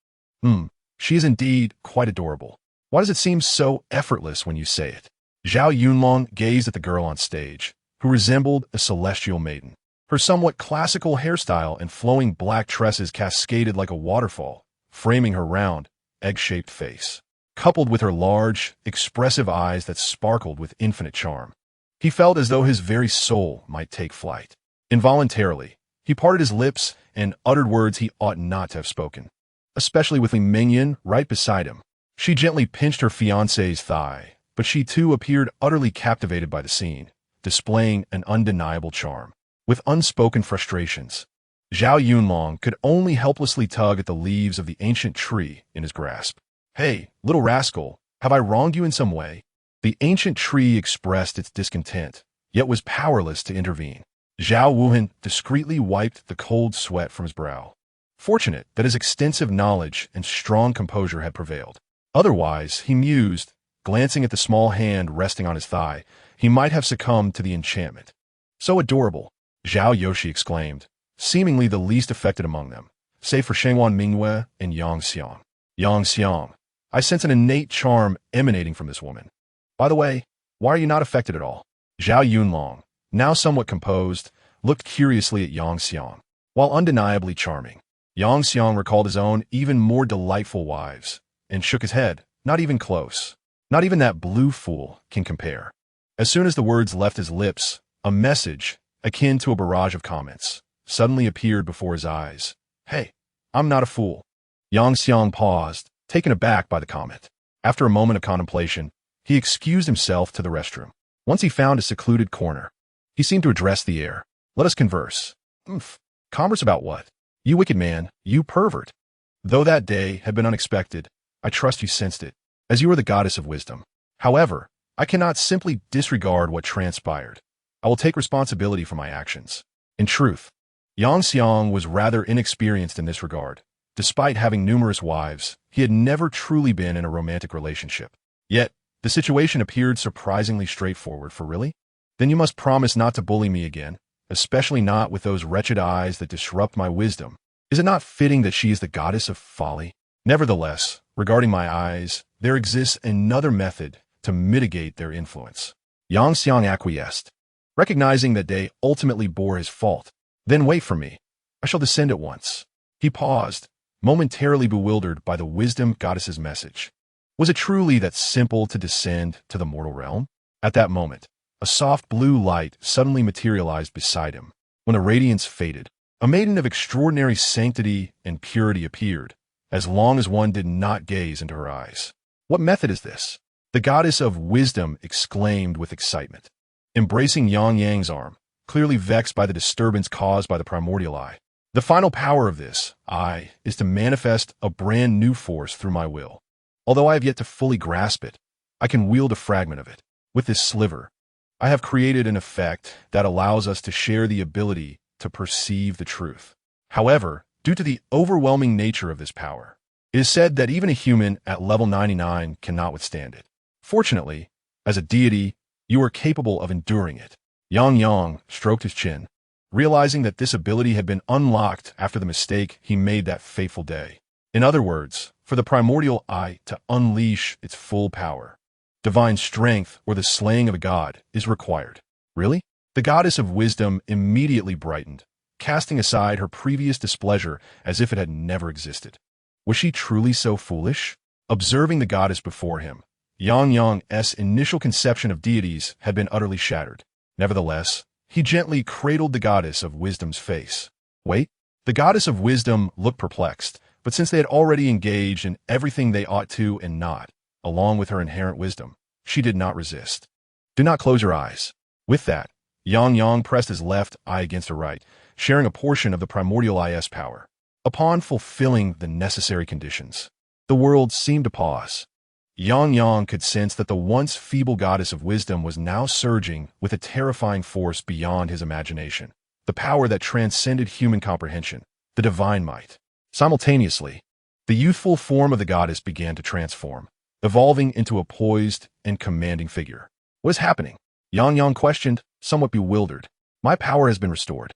she is indeed quite adorable. Why does it seem so effortless when you say it? Zhao Yunlong gazed at the girl on stage, who resembled a celestial maiden. Her somewhat classical hairstyle and flowing black tresses cascaded like a waterfall, framing her round, egg-shaped face, coupled with her large, expressive eyes that sparkled with infinite charm. He felt as though his very soul might take flight. Involuntarily, he parted his lips and uttered words he ought not to have spoken, especially with Li Mingyan right beside him. She gently pinched her fiancé's thigh, but she too appeared utterly captivated by the scene, displaying an undeniable charm. With unspoken frustrations, Zhao Yunlong could only helplessly tug at the leaves of the ancient tree in his grasp. Hey, little rascal, have I wronged you in some way? The ancient tree expressed its discontent, yet was powerless to intervene. Zhao Wuhan discreetly wiped the cold sweat from his brow, fortunate that his extensive knowledge and strong composure had prevailed. Otherwise, he mused, glancing at the small hand resting on his thigh, he might have succumbed to the enchantment. So adorable, Zhao Yoshi exclaimed, seemingly the least affected among them, save for Shengwan Mingyue and Yang Xiang. Yang Xiang, I sense an innate charm emanating from this woman. By the way, why are you not affected at all? Zhao Yunlong, now somewhat composed, looked curiously at Yang Xiang. While undeniably charming, Yang Xiang recalled his own even more delightful wives, and shook his head, not even close. Not even that blue fool can compare. As soon as the words left his lips, a message, akin to a barrage of comments, suddenly appeared before his eyes. Hey, I'm not a fool. Yang Xiang paused, taken aback by the comment. After a moment of contemplation, he excused himself to the restroom. Once he found a secluded corner, he seemed to address the air. Let us converse. Converse about what? You wicked man, you pervert. Though that day had been unexpected, I trust you sensed it, as you are the goddess of wisdom. However, I cannot simply disregard what transpired. I will take responsibility for my actions. In truth, Yang Xiang was rather inexperienced in this regard. Despite having numerous wives, he had never truly been in a romantic relationship. Yet, the situation appeared surprisingly straightforward. For really? Then you must promise not to bully me again, especially not with those wretched eyes that disrupt my wisdom. Is it not fitting that she is the goddess of folly? Nevertheless, regarding my eyes, there exists another method to mitigate their influence. Yang Xiang acquiesced, recognizing that they ultimately bore his fault. Then wait for me. I shall descend at once. He paused, momentarily bewildered by the wisdom goddess's message. Was it truly that simple to descend to the mortal realm? At that moment, a soft blue light suddenly materialized beside him. When the radiance faded, a maiden of extraordinary sanctity and purity appeared, as long as one did not gaze into her eyes. What method is this? The goddess of wisdom exclaimed with excitement, embracing Yang Yang's arm, clearly vexed by the disturbance caused by the primordial eye. The final power of this eye is to manifest a brand new force through my will. Although I have yet to fully grasp it, I can wield a fragment of it. With this sliver, I have created an effect that allows us to share the ability to perceive the truth. However, due to the overwhelming nature of this power, it is said that even a human at level 99 cannot withstand it. Fortunately, as a deity, you are capable of enduring it. Yang Yang stroked his chin, realizing that this ability had been unlocked after the mistake he made that fateful day. In other words, for the primordial eye to unleash its full power. Divine strength or the slaying of a god is required. Really? The goddess of wisdom immediately brightened, casting aside her previous displeasure as if it had never existed. Was she truly so foolish? Observing the goddess before him, Yang's initial conception of deities had been utterly shattered. Nevertheless, he gently cradled the goddess of wisdom's face. Wait, the goddess of wisdom looked perplexed, but since they had already engaged in everything they ought to and not, along with her inherent wisdom, she did not resist. Do not close your eyes. With that, Yang pressed his left eye against her right, sharing a portion of the primordial eye's power. Upon fulfilling the necessary conditions, the world seemed to pause. Yang could sense that the once feeble goddess of wisdom was now surging with a terrifying force beyond his imagination, the power that transcended human comprehension, the divine might. Simultaneously, the youthful form of the goddess began to transform, evolving into a poised and commanding figure. What is happening? Yang questioned, somewhat bewildered. My power has been restored.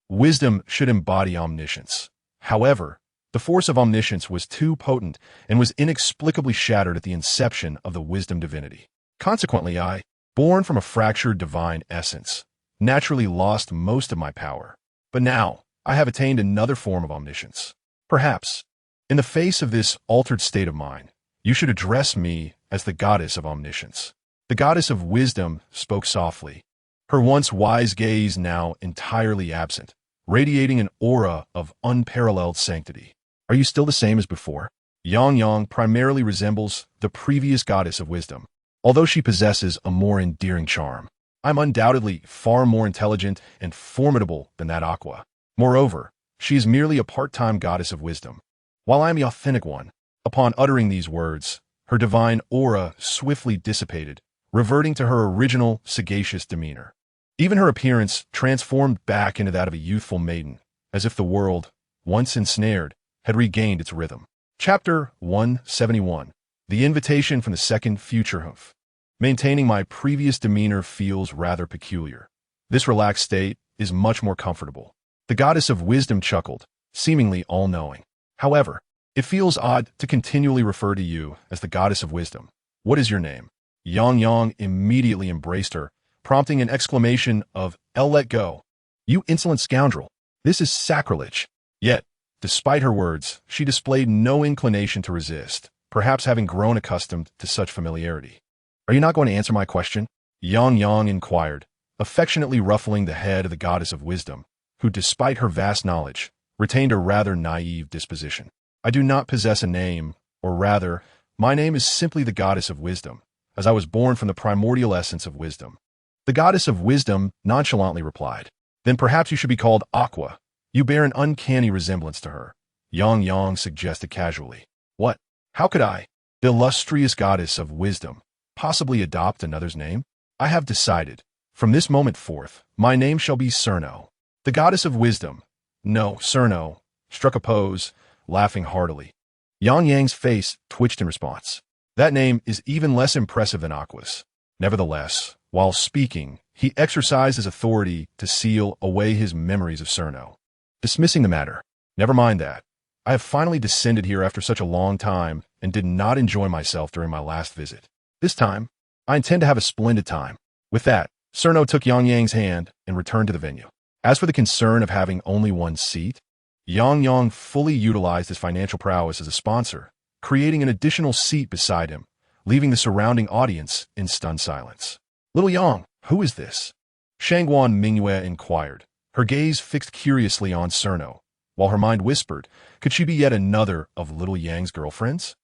Wisdom should embody omniscience. However, the force of omniscience was too potent and was inexplicably shattered at the inception of the wisdom divinity. Consequently, I, born from a fractured divine essence, naturally lost most of my power. But now, I have attained another form of omniscience. Perhaps, in the face of this altered state of mind, you should address me as the goddess of omniscience. The goddess of wisdom spoke softly, her once wise gaze now entirely absent, radiating an aura of unparalleled sanctity. Are you still the same as before? Yang primarily resembles the previous goddess of wisdom, although she possesses a more endearing charm. I'm undoubtedly far more intelligent and formidable than that Aqua. Moreover, she is merely a part-time goddess of wisdom, while I am the authentic one. Upon uttering these words, her divine aura swiftly dissipated, reverting to her original sagacious demeanor. Even her appearance transformed back into that of a youthful maiden, as if the world, once ensnared, had regained its rhythm. Chapter 171. The Invitation from the Second Future Hoof. Maintaining my previous demeanor feels rather peculiar. This relaxed state is much more comfortable. The goddess of wisdom chuckled, seemingly all-knowing. However, it feels odd to continually refer to you as the goddess of wisdom. What is your name? Yang immediately embraced her, prompting an exclamation of, let go. You insolent scoundrel. This is sacrilege. Yet, despite her words, she displayed no inclination to resist, perhaps having grown accustomed to such familiarity. Are you not going to answer my question? Yang inquired, affectionately ruffling the head of the goddess of wisdom, who, despite her vast knowledge, retained a rather naive disposition. I do not possess a name, or rather, my name is simply the goddess of wisdom, as I was born from the primordial essence of wisdom. The goddess of wisdom nonchalantly replied, Then perhaps you should be called Aqua. You bear an uncanny resemblance to her. Yang suggested casually. What? How could I, the illustrious goddess of wisdom, possibly adopt another's name? I have decided. From this moment forth, my name shall be Cerno. The goddess of wisdom. No, Cerno, struck a pose, laughing heartily. Yang's face twitched in response. That name is even less impressive than Aqua's. Nevertheless, while speaking, he exercised his authority to seal away his memories of Cerno. Dismissing the matter. Never mind that. I have finally descended here after such a long time and did not enjoy myself during my last visit. This time, I intend to have a splendid time. With that, Cerno took Yang's hand and returned to the venue. As for the concern of having only one seat, Yang fully utilized his financial prowess as a sponsor, creating an additional seat beside him, leaving the surrounding audience in stunned silence. Little Yang, who is this? Shangguan Mingyue inquired, her gaze fixed curiously on Cerno, while her mind whispered, could she be yet another of little Yang's girlfriends?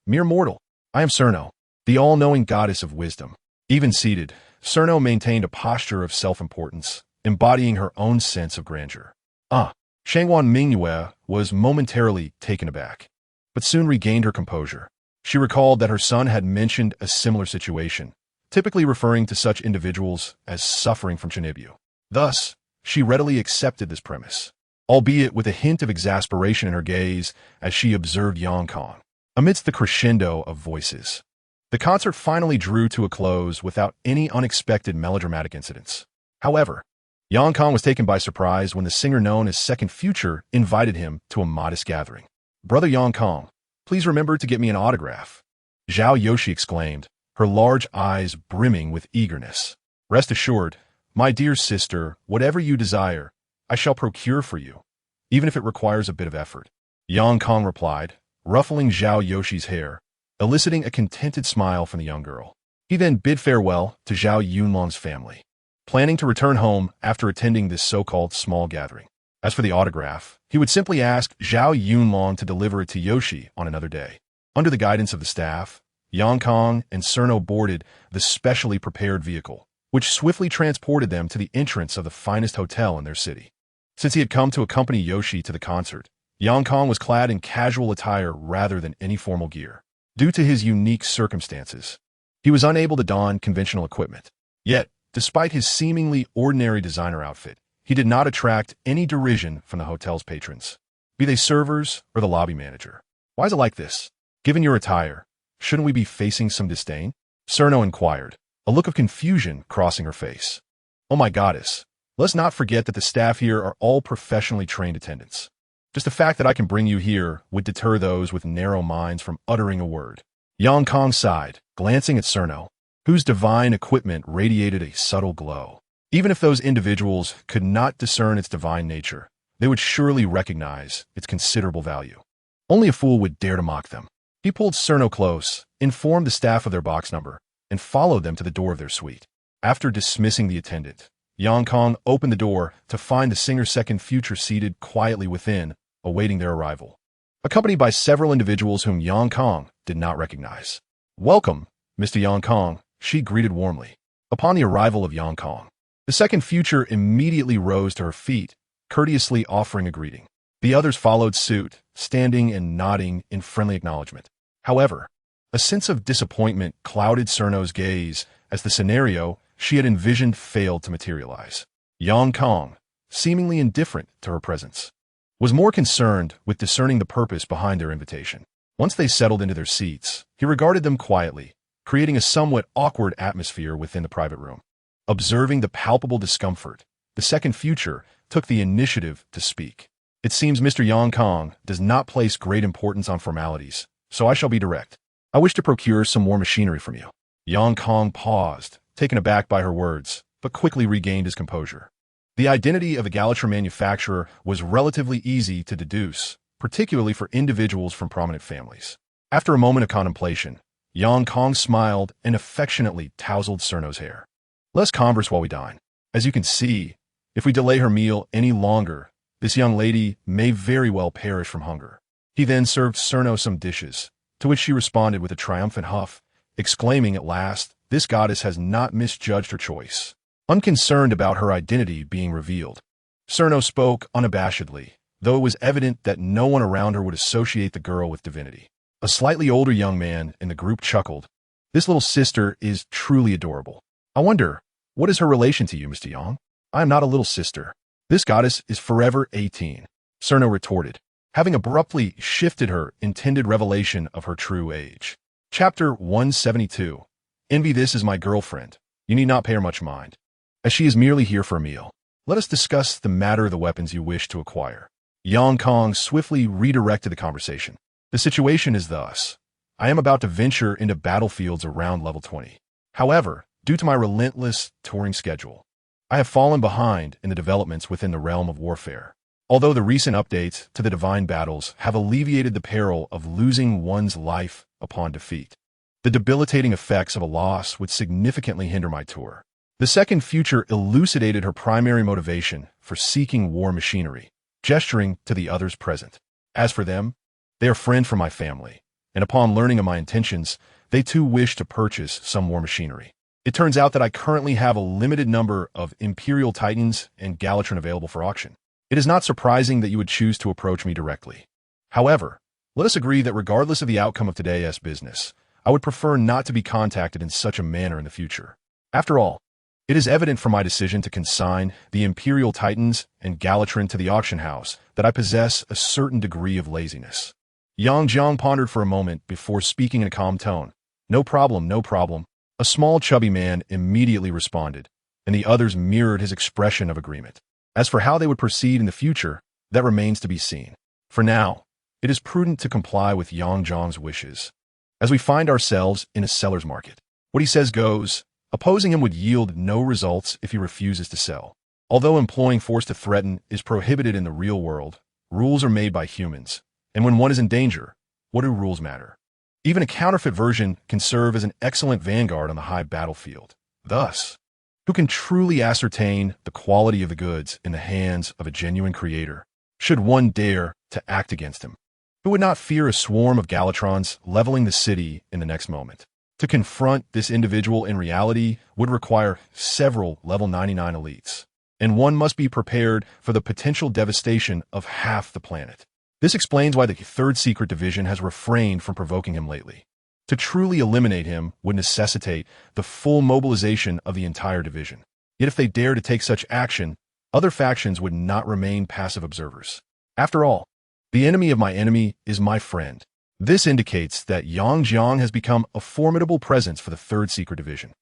Mere mortal. I am Cerno, the all-knowing goddess of wisdom. Even seated, Cerno maintained a posture of self-importance, embodying her own sense of grandeur. Shangguan Mingyue was momentarily taken aback, but soon regained her composure. She recalled that her son had mentioned a similar situation, typically referring to such individuals as suffering from Chinibyu. Thus, she readily accepted this premise, albeit with a hint of exasperation in her gaze as she observed Yang Kong. Amidst the crescendo of voices, the concert finally drew to a close without any unexpected melodramatic incidents. However, Yang Kong was taken by surprise when the singer known as Second Future invited him to a modest gathering. Brother Yang Kong, Please remember to get me an autograph. Zhao Yoshi exclaimed, her large eyes brimming with eagerness. Rest assured, my dear sister, whatever you desire, I shall procure for you, even if it requires a bit of effort. Yang Kong replied, ruffling Zhao Yoshi's hair, eliciting a contented smile from the young girl. He then bid farewell to Zhao Yunlong's family, planning to return home after attending this so-called small gathering. As for the autograph, he would simply ask Zhao Yunlong to deliver it to Yoshi on another day. Under the guidance of the staff, Yang Kong and Cerno boarded the specially prepared vehicle, which swiftly transported them to the entrance of the finest hotel in their city. Since he had come to accompany Yoshi to the concert, Yang Kong was clad in casual attire rather than any formal gear. Due to his unique circumstances, he was unable to don conventional equipment. Yet, despite his seemingly ordinary designer outfit, he did not attract any derision from the hotel's patrons, be they servers or the lobby manager. Why is it like this? Given your attire, shouldn't we be facing some disdain? Cerno inquired, a look of confusion crossing her face. Oh my goddess, let's not forget that the staff here are all professionally trained attendants. Just the fact that I can bring you here would deter those with narrow minds from uttering a word. Yang Kong sighed, glancing at Cerno, whose divine equipment radiated a subtle glow. Even if those individuals could not discern its divine nature, they would surely recognize its considerable value. Only a fool would dare to mock them. He pulled Cerno close, informed the staff of their box number, and followed them to the door of their suite. After dismissing the attendant, Yang Kong opened the door to find the singer's second future seated quietly within, awaiting their arrival, accompanied by several individuals whom Yang Kong did not recognize. Welcome, Mr. Yang Kong, she greeted warmly. Upon the arrival of Yang Kong, the second future immediately rose to her feet, courteously offering a greeting. The others followed suit, standing and nodding in friendly acknowledgement. However, a sense of disappointment clouded Cerno's gaze as the scenario she had envisioned failed to materialize. Yang Kong, seemingly indifferent to her presence, was more concerned with discerning the purpose behind their invitation. Once they settled into their seats, he regarded them quietly, creating a somewhat awkward atmosphere within the private room. Observing the palpable discomfort, the second future took the initiative to speak. It seems Mr. Yang Kong does not place great importance on formalities, so I shall be direct. I wish to procure some more machinery from you. Yang Kong paused, taken aback by her words, but quickly regained his composure. The identity of the Galatron manufacturer was relatively easy to deduce, particularly for individuals from prominent families. After a moment of contemplation, Yang Kong smiled and affectionately tousled Cerno's hair. Let's converse while we dine. As you can see, if we delay her meal any longer, this young lady may very well perish from hunger. He then served Cerno some dishes, to which she responded with a triumphant huff, exclaiming at last, this goddess has not misjudged her choice. Unconcerned about her identity being revealed, Cerno spoke unabashedly, though it was evident that no one around her would associate the girl with divinity. A slightly older young man in the group chuckled. This little sister is truly adorable. I wonder, what is her relation to you, Mr. Yang? I am not a little sister. This goddess is forever 18, Cerno retorted, having abruptly shifted her intended revelation of her true age. Chapter 172. Envy, this is my girlfriend. You need not pay her much mind, as she is merely here for a meal. Let us discuss the matter of the weapons you wish to acquire. Yang Kong swiftly redirected the conversation. The situation is thus. I am about to venture into battlefields around level 20. However, due to my relentless touring schedule, I have fallen behind in the developments within the realm of warfare. Although the recent updates to the divine battles have alleviated the peril of losing one's life upon defeat, the debilitating effects of a loss would significantly hinder my tour. The second future elucidated her primary motivation for seeking war machinery, gesturing to the others present. As for them, they are friends from my family, and upon learning of my intentions, they too wish to purchase some war machinery. It turns out that I currently have a limited number of Imperial Titans and Galatron available for auction. It is not surprising that you would choose to approach me directly. However, let us agree that regardless of the outcome of today's business, I would prefer not to be contacted in such a manner in the future. After all, it is evident from my decision to consign the Imperial Titans and Galatron to the auction house that I possess a certain degree of laziness. Yang Jiang pondered for a moment before speaking in a calm tone. No problem, no problem. A small chubby man immediately responded, and the others mirrored his expression of agreement. As for how they would proceed in the future, that remains to be seen. For now, it is prudent to comply with Yang Zhang's wishes. As we find ourselves in a seller's market, what he says goes. Opposing him would yield no results if he refuses to sell. Although employing force to threaten is prohibited in the real world, rules are made by humans, and when one is in danger, what do rules matter? Even a counterfeit version can serve as an excellent vanguard on the high battlefield. Thus, who can truly ascertain the quality of the goods in the hands of a genuine creator, should one dare to act against him? Who would not fear a swarm of Galatrons leveling the city in the next moment? To confront this individual in reality would require several level 99 elites, and one must be prepared for the potential devastation of half the planet. This explains why the 3rd Secret Division has refrained from provoking him lately. To truly eliminate him would necessitate the full mobilization of the entire division. Yet if they dare to take such action, other factions would not remain passive observers. After all, the enemy of my enemy is my friend. This indicates that Yang Jiang has become a formidable presence for the 3rd Secret Division.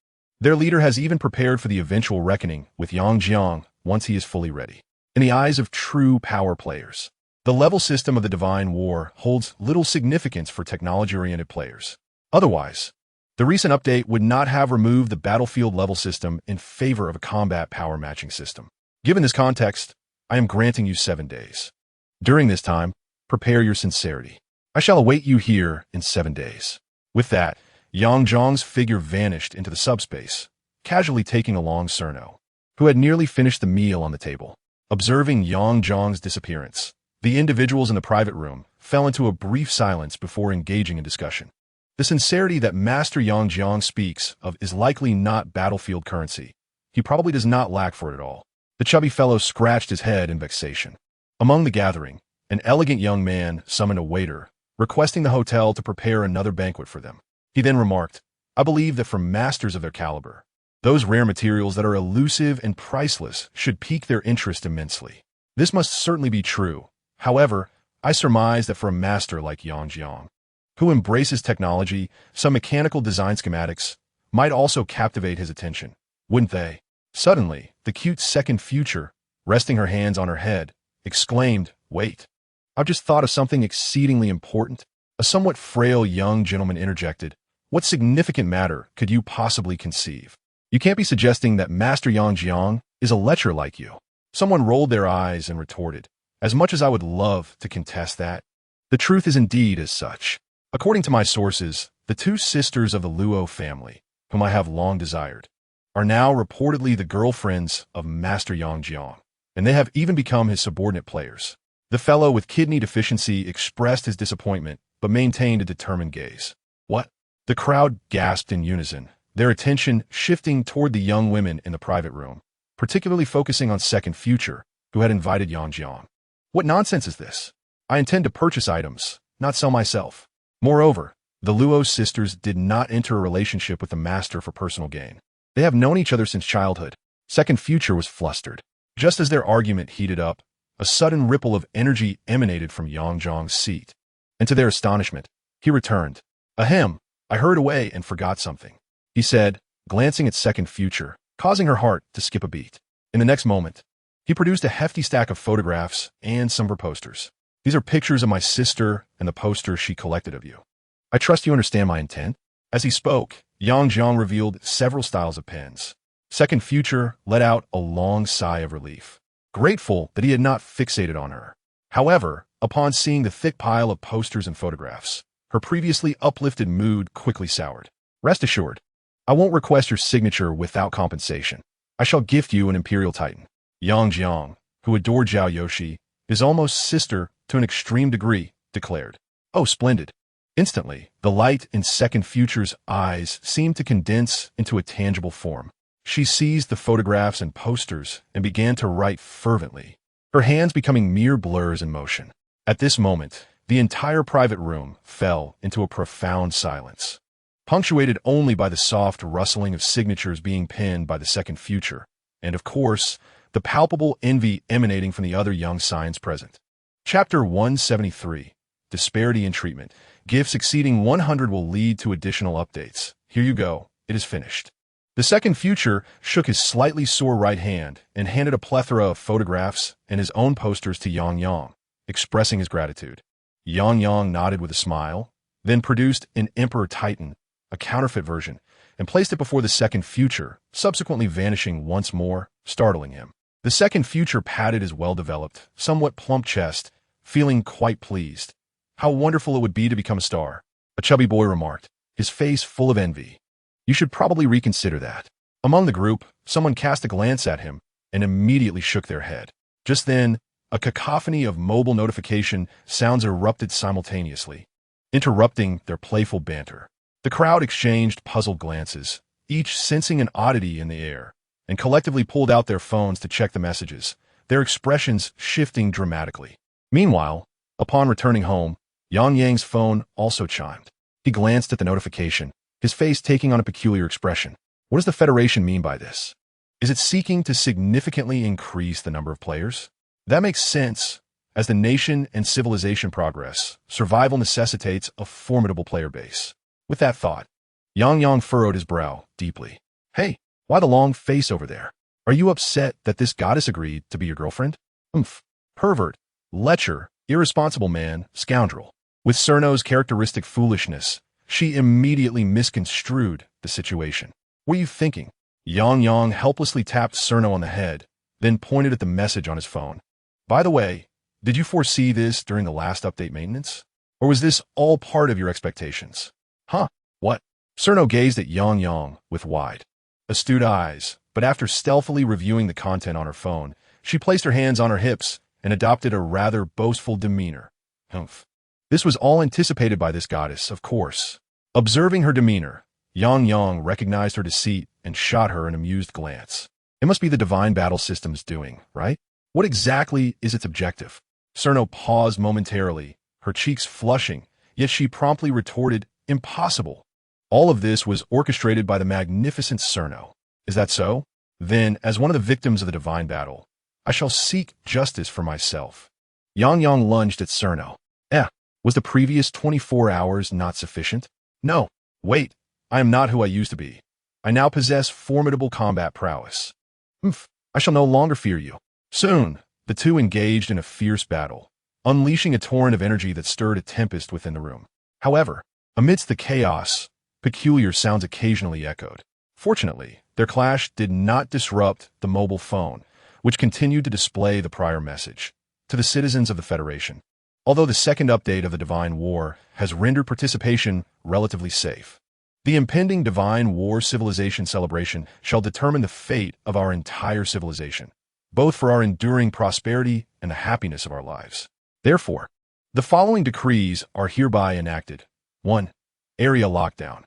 Their leader has even prepared for the eventual reckoning with Yang Jiang once he is fully ready. In the eyes of true power players, the level system of the Divine War holds little significance for technology-oriented players. Otherwise, the recent update would not have removed the battlefield level system in favor of a combat power matching system. Given this context, I am granting you 7 days. During this time, prepare your sincerity. I shall await you here in 7 days. With that, Yang Zhang's figure vanished into the subspace, casually taking along Cerno, who had nearly finished the meal on the table. Observing Yang Zhang's disappearance, the individuals in the private room fell into a brief silence before engaging in discussion. The sincerity that Master Yang Jiang speaks of is likely not battlefield currency. He probably does not lack for it at all. The chubby fellow scratched his head in vexation. Among the gathering, an elegant young man summoned a waiter, requesting the hotel to prepare another banquet for them. He then remarked, I believe that for masters of their caliber, those rare materials that are elusive and priceless should pique their interest immensely. This must certainly be true. However, I surmise that for a master like Yang Jiang, who embraces technology, some mechanical design schematics might also captivate his attention, wouldn't they? Suddenly, the cute second future, resting her hands on her head, exclaimed, Wait, I've just thought of something exceedingly important. A somewhat frail young gentleman interjected, What significant matter could you possibly conceive? You can't be suggesting that Master Yang Jiang is a lecher like you. Someone rolled their eyes and retorted, As much as I would love to contest that, the truth is indeed as such. According to my sources, the 2 sisters of the Luo family, whom I have long desired, are now reportedly the girlfriends of Master Yang Jiang, and they have even become his subordinate players. The fellow with kidney deficiency expressed his disappointment, but maintained a determined gaze. What? The crowd gasped in unison, their attention shifting toward the young women in the private room, particularly focusing on Second Future, who had invited Yang Jiang. What nonsense is this? I intend to purchase items, not sell myself. Moreover, the Luo sisters did not enter a relationship with the master for personal gain. They have known each other since childhood. Second Future was flustered. Just as their argument heated up, a sudden ripple of energy emanated from Yang Zhang's seat. And to their astonishment, he returned. Ahem, I hurried away and forgot something, he said, glancing at Second Future, causing her heart to skip a beat. In the next moment, he produced a hefty stack of photographs and some posters. These are pictures of my sister and the posters she collected of you. I trust you understand my intent. As he spoke, Yang Jiang revealed several styles of pens. Second Future let out a long sigh of relief, grateful that he had not fixated on her. However, upon seeing the thick pile of posters and photographs, her previously uplifted mood quickly soured. Rest assured, I won't request your signature without compensation. I shall gift you an Imperial Titan. Yang Jiang, who adored Zhao Yoshi, his almost sister to an extreme degree, declared, Oh, splendid. Instantly, the light in Second Future's eyes seemed to condense into a tangible form. She seized the photographs and posters and began to write fervently, her hands becoming mere blurs in motion. At this moment, the entire private room fell into a profound silence, punctuated only by the soft rustling of signatures being penned by the Second Future, and of course, the palpable envy emanating from the other young scions present. Chapter 173, Disparity in Treatment. Gifts exceeding 100 will lead to additional updates. Here you go. It is finished. The Second Future shook his slightly sore right hand and handed a plethora of photographs and his own posters to Yang Yang, expressing his gratitude. Yang nodded with a smile, then produced an Emperor Titan, a counterfeit version, and placed it before the second future, subsequently vanishing once more, startling him. The second future patted his well-developed, somewhat plump chest, feeling quite pleased. How wonderful it would be to become a star, a chubby boy remarked, his face full of envy. You should probably reconsider that. Among the group, someone cast a glance at him and immediately shook their head. Just then, a cacophony of mobile notification sounds erupted simultaneously, interrupting their playful banter. The crowd exchanged puzzled glances, each sensing an oddity in the air, and collectively pulled out their phones to check the messages, their expressions shifting dramatically. Meanwhile, upon returning home, Yang's phone also chimed. He glanced at the notification, his face taking on a peculiar expression. What does the Federation mean by this? Is it seeking to significantly increase the number of players? That makes sense. As the nation and civilization progress, survival necessitates a formidable player base. With that thought, Yang furrowed his brow deeply. Hey, why the long face over there? Are you upset that this goddess agreed to be your girlfriend? Pervert, lecher, irresponsible man, scoundrel. With Cerno's characteristic foolishness, she immediately misconstrued the situation. What are you thinking? Yang helplessly tapped Cerno on the head, then pointed at the message on his phone. By the way, did you foresee this during the last update maintenance? Or was this all part of your expectations? Huh? What? Cerno gazed at Yang with wide, astute eyes, but after stealthily reviewing the content on her phone, she placed her hands on her hips and adopted a rather boastful demeanor. This was all anticipated by this goddess, of course. Observing her demeanor, Yang recognized her deceit and shot her an amused glance. It must be the divine battle system's doing, right? What exactly is its objective? Cerno paused momentarily, her cheeks flushing, yet she promptly retorted, impossible. All of this was orchestrated by the magnificent Cerno. Is that so? Then, as one of the victims of the divine battle, I shall seek justice for myself. Yang lunged at Cerno. Was the previous 24 hours not sufficient? No, wait, I am not who I used to be. I now possess formidable combat prowess. I shall no longer fear you. Soon, the two engaged in a fierce battle, unleashing a torrent of energy that stirred a tempest within the room. However, amidst the chaos, peculiar sounds occasionally echoed. Fortunately, their clash did not disrupt the mobile phone, which continued to display the prior message to the citizens of the Federation. Although the second update of the Divine War has rendered participation relatively safe, the impending Divine War civilization celebration shall determine the fate of our entire civilization, both for our enduring prosperity and the happiness of our lives. Therefore, the following decrees are hereby enacted. 1. Area lockdown.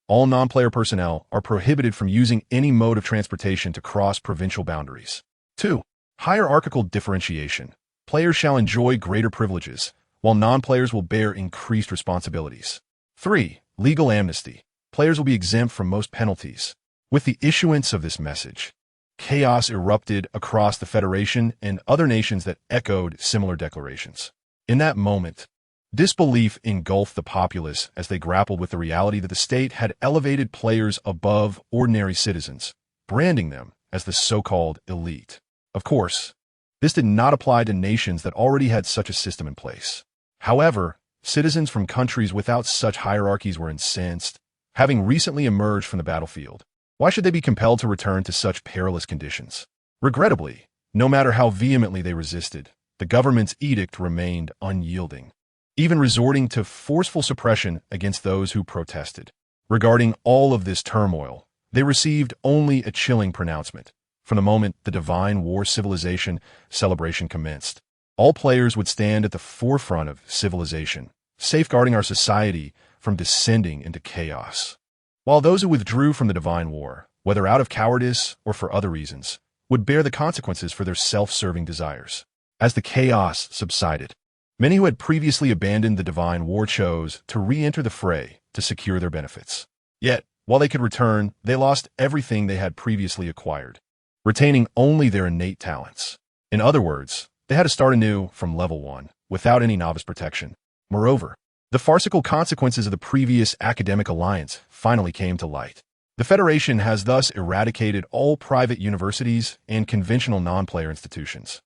All non-player personnel are prohibited from using any mode of transportation to cross provincial boundaries. 2. Hierarchical differentiation. Players shall enjoy greater privileges, while non-players will bear increased responsibilities. 3. Legal amnesty. Players will be exempt from most penalties. With the issuance of this message, chaos erupted across the Federation and other nations that echoed similar declarations. In that moment, disbelief engulfed the populace as they grappled with the reality that the state had elevated players above ordinary citizens, branding them as the so-called elite. Of course, this did not apply to nations that already had such a system in place. However, citizens from countries without such hierarchies were incensed, having recently emerged from the battlefield. Why should they be compelled to return to such perilous conditions? Regrettably, no matter how vehemently they resisted, the government's edict remained unyielding, even resorting to forceful suppression against those who protested. Regarding all of this turmoil, they received only a chilling pronouncement. From the moment the Divine War civilization celebration commenced, all players would stand at the forefront of civilization, safeguarding our society from descending into chaos. While those who withdrew from the Divine War, whether out of cowardice or for other reasons, would bear the consequences for their self-serving desires. As the chaos subsided, many who had previously abandoned the Divine War chose to re-enter the fray to secure their benefits. Yet, while they could return, they lost everything they had previously acquired, retaining only their innate talents. In other words, they had to start anew from level 1, without any novice protection. Moreover, the farcical consequences of the previous academic alliance finally came to light. The Federation has thus eradicated all private universities and conventional non-player institutions.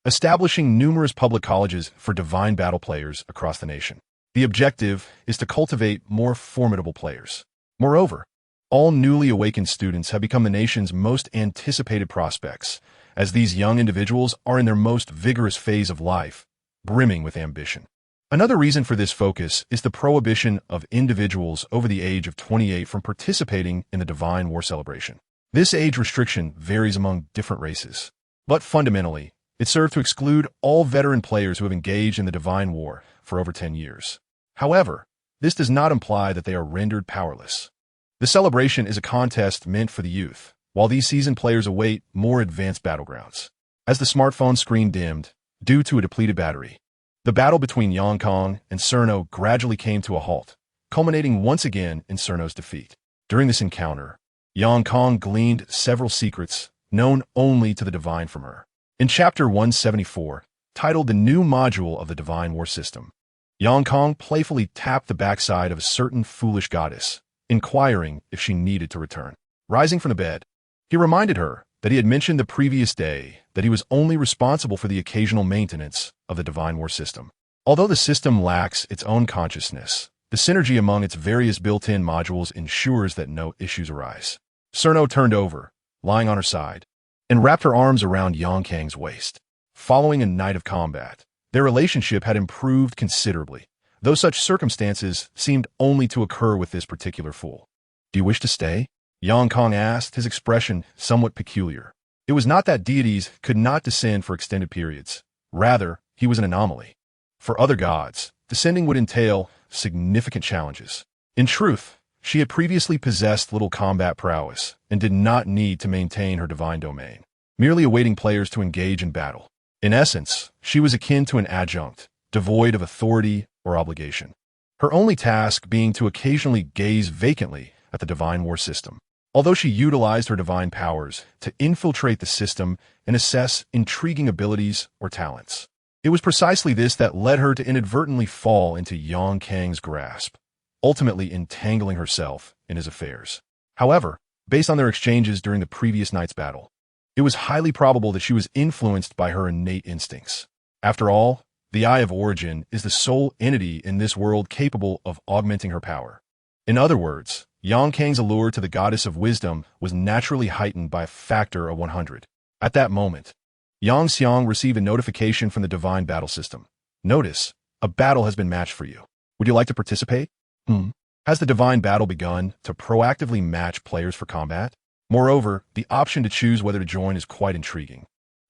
establishing numerous public colleges for divine battle players across the nation. The objective is to cultivate more formidable players. Moreover, all newly awakened students have become the nation's most anticipated prospects, as these young individuals are in their most vigorous phase of life, brimming with ambition. Another reason for this focus is the prohibition of individuals over the age of 28 from participating in the Divine War celebration. This age restriction varies among different races, but fundamentally, it served to exclude all veteran players who have engaged in the Divine War for over 10 years. However, this does not imply that they are rendered powerless. The celebration is a contest meant for the youth, while these seasoned players await more advanced battlegrounds. As the smartphone screen dimmed, due to a depleted battery, the battle between Guang and Cerno gradually came to a halt, culminating once again in Cerno's defeat. During this encounter, Guang gleaned several secrets known only to the divine from her. In Chapter 174, titled The New Module of the Divine War System, Guang playfully tapped the backside of a certain foolish goddess, inquiring if she needed to return. Rising from the bed, he reminded her that he had mentioned the previous day that he was only responsible for the occasional maintenance of the Divine War system. Although the system lacks its own consciousness, the synergy among its various built-in modules ensures that no issues arise. Cerno turned over, lying on her side, and wrapped her arms around Guang's waist. Following a night of combat, their relationship had improved considerably, though such circumstances seemed only to occur with this particular fool. "Do you wish to stay?" Guang asked, his expression somewhat peculiar. It was not that deities could not descend for extended periods. Rather, he was an anomaly. For other gods, descending would entail significant challenges. In truth, she had previously possessed little combat prowess and did not need to maintain her divine domain, merely awaiting players to engage in battle. In essence, she was akin to an adjunct, devoid of authority or obligation, her only task being to occasionally gaze vacantly at the Divine War system. Although she utilized her divine powers to infiltrate the system and assess intriguing abilities or talents, it was precisely this that led her to inadvertently fall into Guang's grasp, ultimately entangling herself in his affairs. However, based on their exchanges during the previous night's battle, it was highly probable that she was influenced by her innate instincts. After all, the Eye of Origin is the sole entity in this world capable of augmenting her power. In other words, Guang's allure to the goddess of wisdom was naturally heightened by a factor of 100. At that moment, Xiang received a notification from the divine battle system. "Notice, a battle has been matched for you. Would you like to participate?" Has the divine battle begun to proactively match players for combat? Moreover, the option to choose whether to join is quite intriguing.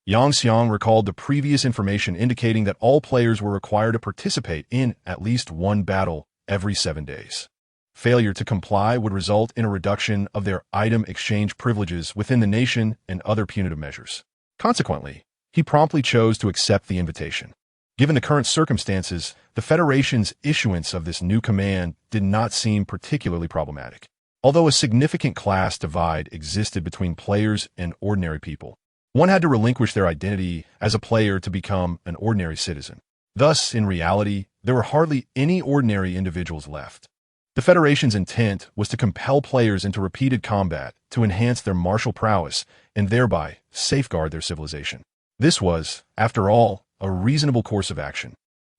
Xiang recalled the previous information indicating that all players were required to participate in at least one battle every 7 days. Failure to comply would result in a reduction of their item exchange privileges within the nation and other punitive measures. Consequently, he promptly chose to accept the invitation. Given the current circumstances, the Federation's issuance of this new command did not seem particularly problematic. Although a significant class divide existed between players and ordinary people, one had to relinquish their identity as a player to become an ordinary citizen. Thus, in reality, there were hardly any ordinary individuals left. The Federation's intent was to compel players into repeated combat to enhance their martial prowess and thereby safeguard their civilization. This was, after all, a reasonable course of action.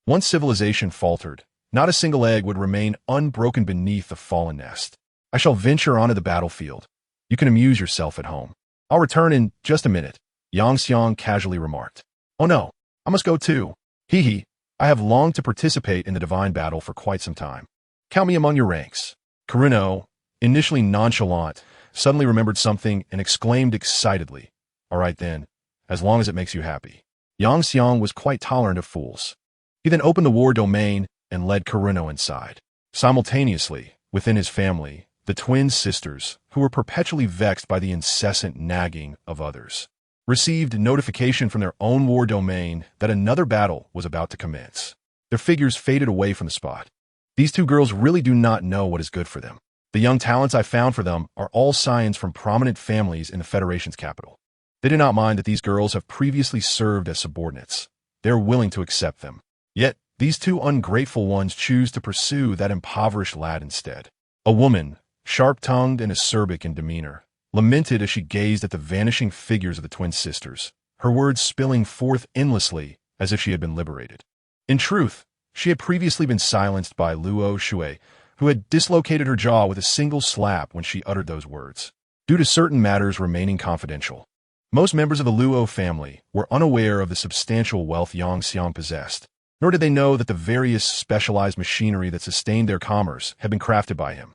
Once civilization faltered, not a single egg would remain unbroken beneath the fallen nest. "I shall venture onto the battlefield. You can amuse yourself at home. I'll return in just a minute," Xiang casually remarked. "Oh no, I must go too. Hee. I have longed to participate in the divine battle for quite some time. Count me among your ranks." Carino, initially nonchalant, suddenly remembered something and exclaimed excitedly, "All right then, as long as it makes you happy." Xiang was quite tolerant of fools. He then opened the war domain and led Carino inside. Simultaneously, within his family, the twin sisters, who were perpetually vexed by the incessant nagging of others, received notification from their own war domain that another battle was about to commence. Their figures faded away from the spot. These two girls really do not know what is good for them. The young talents I found for them are all scions from prominent families in the Federation's capital. They do not mind that these girls have previously served as subordinates. They are willing to accept them. Yet, these two ungrateful ones choose to pursue that impoverished lad instead. A woman, sharp-tongued and acerbic in demeanor, lamented as she gazed at the vanishing figures of the twin sisters, her words spilling forth endlessly as if she had been liberated. In truth, she had previously been silenced by Luo Shui, who had dislocated her jaw with a single slap when she uttered those words, due to certain matters remaining confidential. Most members of the Luo family were unaware of the substantial wealth Yang Xiang possessed, nor did they know that the various specialized machinery that sustained their commerce had been crafted by him.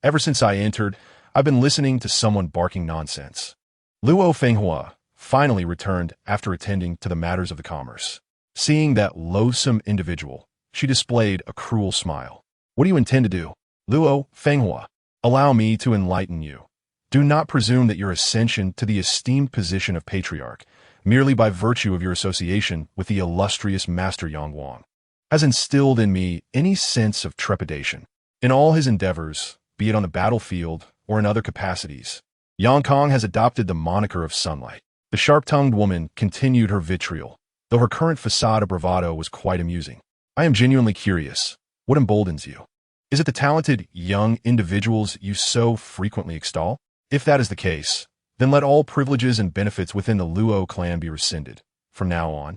Ever since I entered, I've been listening to someone barking nonsense. Luo Fenghua finally returned after attending to the matters of the commerce. Seeing that loathsome individual, she displayed a cruel smile. What do you intend to do? Luo Fenghua, allow me to enlighten you. Do not presume that your ascension to the esteemed position of patriarch, merely by virtue of your association with the illustrious Master Yang Guang, has instilled in me any sense of trepidation. In all his endeavors, be it on the battlefield or in other capacities, Yang Kong has adopted the moniker of Sunlight. The sharp-tongued woman continued her vitriol, though her current facade of bravado was quite amusing. I am genuinely curious. What emboldens you? Is it the talented young individuals you so frequently extol? If that is the case, then let all privileges and benefits within the Luo clan be rescinded. From now on,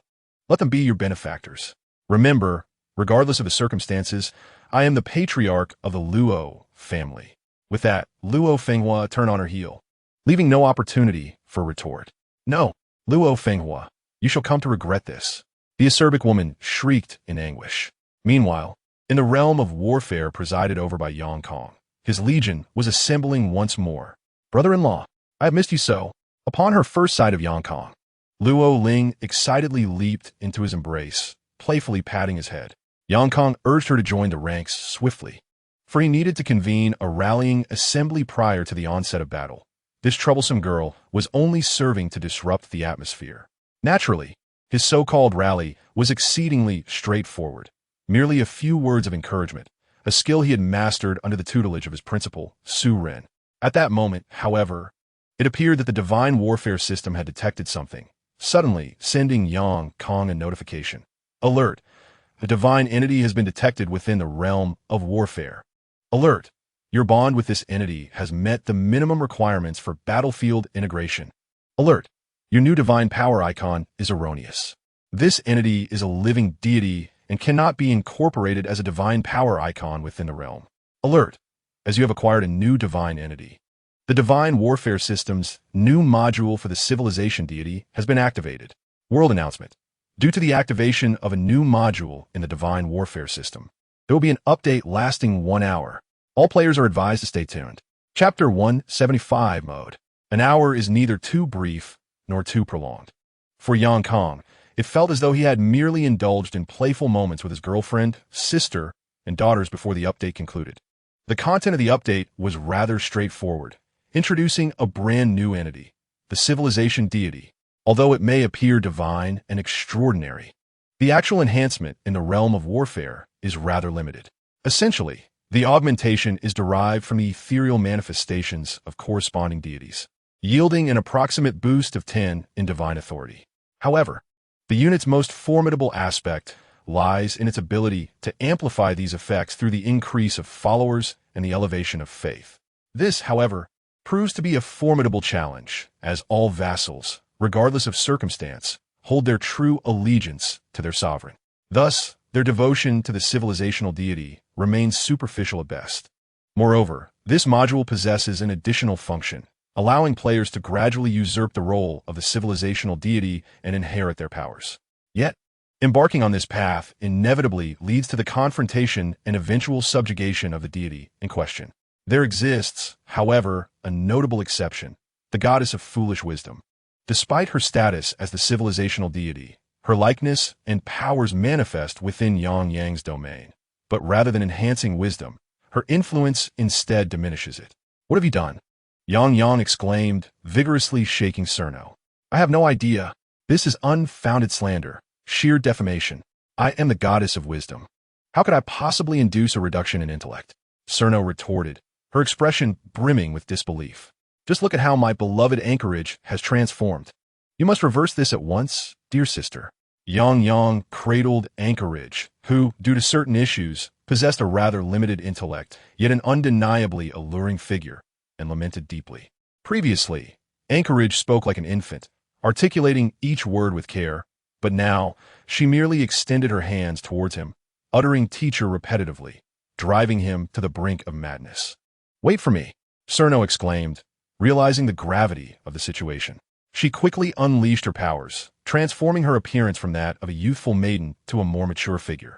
let them be your benefactors. Remember, regardless of the circumstances, I am the patriarch of the Luo family. With that, Luo Fenghua turned on her heel, leaving no opportunity for retort. No, Luo Fenghua, you shall come to regret this. The acerbic woman shrieked in anguish. Meanwhile, in the realm of warfare presided over by Yang Kong, his legion was assembling once more. Brother-in-law, I have missed you so. Upon her first sight of Yang Kong, Luo Ling excitedly leaped into his embrace, playfully patting his head. Yang Kong urged her to join the ranks swiftly, for he needed to convene a rallying assembly prior to the onset of battle. This troublesome girl was only serving to disrupt the atmosphere. Naturally, his so-called rally was exceedingly straightforward, merely a few words of encouragement, a skill he had mastered under the tutelage of his principal, Su Ren. At that moment, however, it appeared that the divine warfare system had detected something, suddenly sending Yang Kong a notification. Alert! The divine entity has been detected within the realm of warfare. Alert! Your bond with this entity has met the minimum requirements for battlefield integration. Alert! Your new divine power icon is erroneous. This entity is a living deity and cannot be incorporated as a divine power icon within the realm. Alert! As you have acquired a new divine entity. The divine warfare system's new module for the civilization deity has been activated. World announcement. Due to the activation of a new module in the divine warfare system, there will be an update lasting 1 hour. All players are advised to stay tuned. Chapter 175 Mode. An hour is neither too brief nor too prolonged. For Yang Kong, it felt as though he had merely indulged in playful moments with his girlfriend, sister, and daughters before the update concluded. The content of the update was rather straightforward, introducing a brand new entity, the civilization deity. Although it may appear divine and extraordinary, the actual enhancement in the realm of warfare is rather limited. Essentially, the augmentation is derived from the ethereal manifestations of corresponding deities, yielding an approximate boost of 10 in divine authority. However, the unit's most formidable aspect lies in its ability to amplify these effects through the increase of followers and the elevation of faith. This, however, proves to be a formidable challenge, as all vassals, regardless of circumstance, hold their true allegiance to their sovereign. Thus, their devotion to the civilizational deity remains superficial at best. Moreover, this module possesses an additional function, allowing players to gradually usurp the role of the civilizational deity and inherit their powers. Yet, embarking on this path inevitably leads to the confrontation and eventual subjugation of the deity in question. There exists, however, a notable exception, the goddess of foolish wisdom. Despite her status as the civilizational deity, her likeness and powers manifest within Yang Yang's domain. But rather than enhancing wisdom, her influence instead diminishes it. What have you done? Yang Yang exclaimed, vigorously shaking Cerno. I have no idea. This is unfounded slander, sheer defamation. I am the goddess of wisdom. How could I possibly induce a reduction in intellect? Cerno retorted, her expression brimming with disbelief. Just look at how my beloved anchorage has transformed. You must reverse this at once, dear sister. Yang Yang cradled Anchorage, who, due to certain issues, possessed a rather limited intellect, yet an undeniably alluring figure, and lamented deeply. Previously, Anchorage spoke like an infant, articulating each word with care, but now she merely extended her hands towards him, uttering teacher repetitively, driving him to the brink of madness. "Wait for me," Cerno exclaimed, realizing the gravity of the situation. She quickly unleashed her powers, transforming her appearance from that of a youthful maiden to a more mature figure.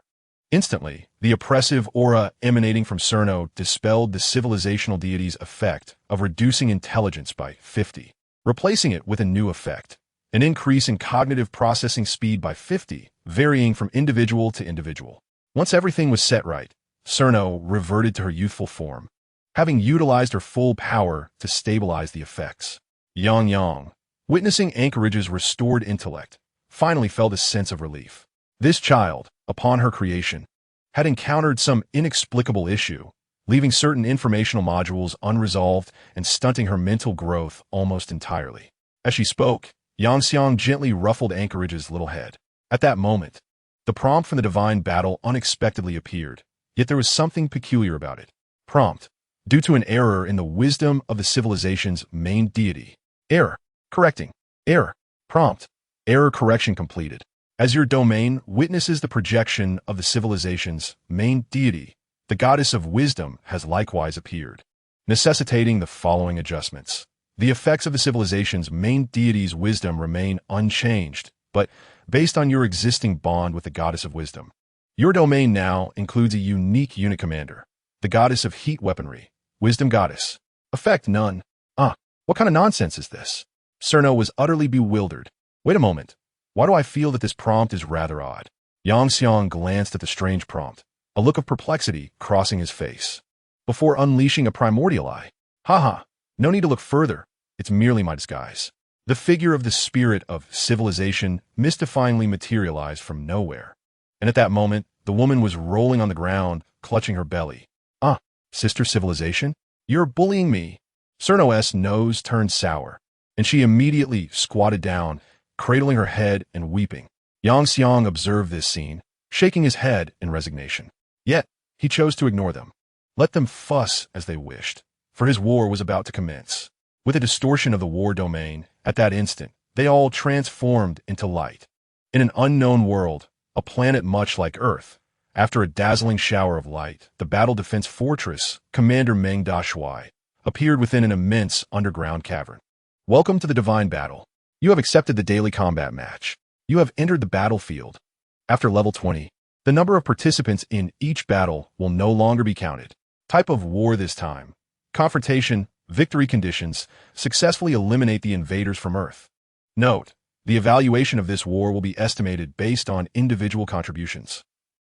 Instantly, the oppressive aura emanating from Cerno dispelled the civilizational deity's effect of reducing intelligence by 50, replacing it with a new effect, an increase in cognitive processing speed by 50, varying from individual to individual. Once everything was set right, Cerno reverted to her youthful form, having utilized her full power to stabilize the effects. Yang, witnessing Anchorage's restored intellect, finally felt a sense of relief. This child, upon her creation, had encountered some inexplicable issue, leaving certain informational modules unresolved and stunting her mental growth almost entirely. As she spoke, Yang gently ruffled Anchorage's little head. At that moment, the prompt from the divine battle unexpectedly appeared, yet there was something peculiar about it. Prompt: due to an error in the wisdom of the civilization's main deity. Error. Correcting. Error. Prompt: error correction completed. As your domain witnesses the projection of the civilization's main deity, the goddess of wisdom has likewise appeared, necessitating the following adjustments. The effects of the civilization's main deity's wisdom remain unchanged, but based on your existing bond with the goddess of wisdom. Your domain now includes a unique unit commander, the goddess of heat weaponry, wisdom goddess. Effect none. What kind of nonsense is this? Cerno was utterly bewildered. Wait a moment. Why do I feel that this prompt is rather odd? Yang glanced at the strange prompt, a look of perplexity crossing his face, before unleashing a primordial eye. Haha, no need to look further. It's merely my disguise. The figure of the spirit of civilization mystifyingly materialized from nowhere. And at that moment, the woman was rolling on the ground, clutching her belly. Sister Civilization? You're bullying me. Cerno's nose turned sour, and she immediately squatted down, cradling her head and weeping. Yang observed this scene, shaking his head in resignation. Yet, he chose to ignore them. Let them fuss as they wished, for his war was about to commence. With a distortion of the war domain, at that instant, they all transformed into light. In an unknown world, a planet much like Earth, after a dazzling shower of light, the battle defense fortress, Commander Meng Da Shui, appeared within an immense underground cavern. Welcome to the Divine Battle. You have accepted the daily combat match. You have entered the battlefield. After level 20, the number of participants in each battle will no longer be counted. Type of war this time: confrontation, victory conditions, successfully eliminate the invaders from Earth. Note: the evaluation of this war will be estimated based on individual contributions.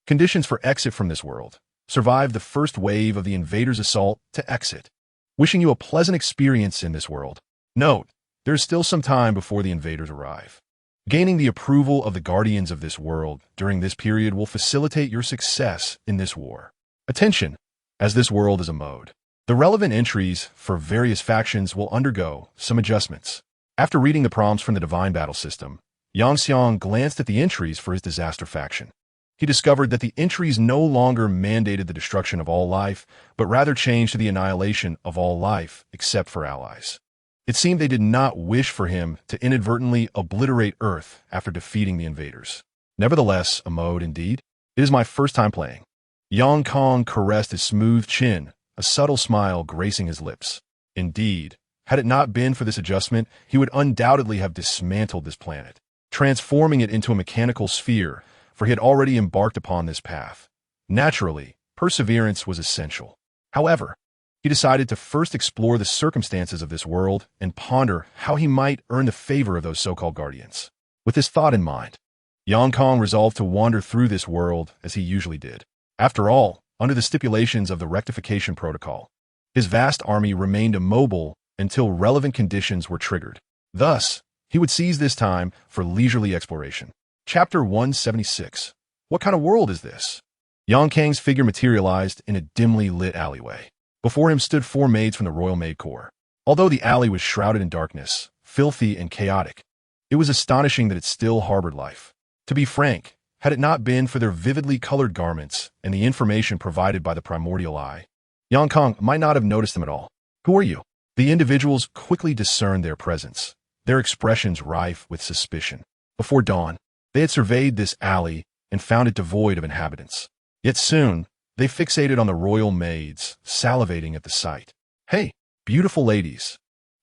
Conditions for exit from this world: survive the first wave of the invaders' assault to exit. Wishing you a pleasant experience in this world. Note: there is still some time before the invaders arrive. Gaining the approval of the guardians of this world during this period will facilitate your success in this war. Attention, as this world is a mode. The relevant entries for various factions will undergo some adjustments. After reading the prompts from the Divine Battle system, Yang glanced at the entries for his disaster faction. He discovered that the entries no longer mandated the destruction of all life, but rather changed to the annihilation of all life except for allies. It seemed they did not wish for him to inadvertently obliterate Earth after defeating the invaders. Nevertheless, a mode indeed. It is my first time playing. Yang caressed his smooth chin, a subtle smile gracing his lips. Indeed, had it not been for this adjustment, he would undoubtedly have dismantled this planet, transforming it into a mechanical sphere, for he had already embarked upon this path. Naturally, perseverance was essential. However, he decided to first explore the circumstances of this world and ponder how he might earn the favor of those so-called guardians. With this thought in mind, Yang resolved to wander through this world as he usually did. After all, under the stipulations of the rectification protocol, his vast army remained immobile until relevant conditions were triggered. Thus, he would seize this time for leisurely exploration. Chapter 176. What kind of world is this? Yang figure materialized in a dimly lit alleyway. Before him stood 4 maids from the Royal Maid Corps. Although the alley was shrouded in darkness, filthy and chaotic, it was astonishing that it still harbored life. To be frank, had it not been for their vividly colored garments and the information provided by the primordial eye, Yang might not have noticed them at all. Who are you? The individuals quickly discerned their presence. their expressions rife with suspicion. Before dawn, they had surveyed this alley and found it devoid of inhabitants. Yet soon, they fixated on the royal maids, salivating at the sight. "Hey, beautiful ladies,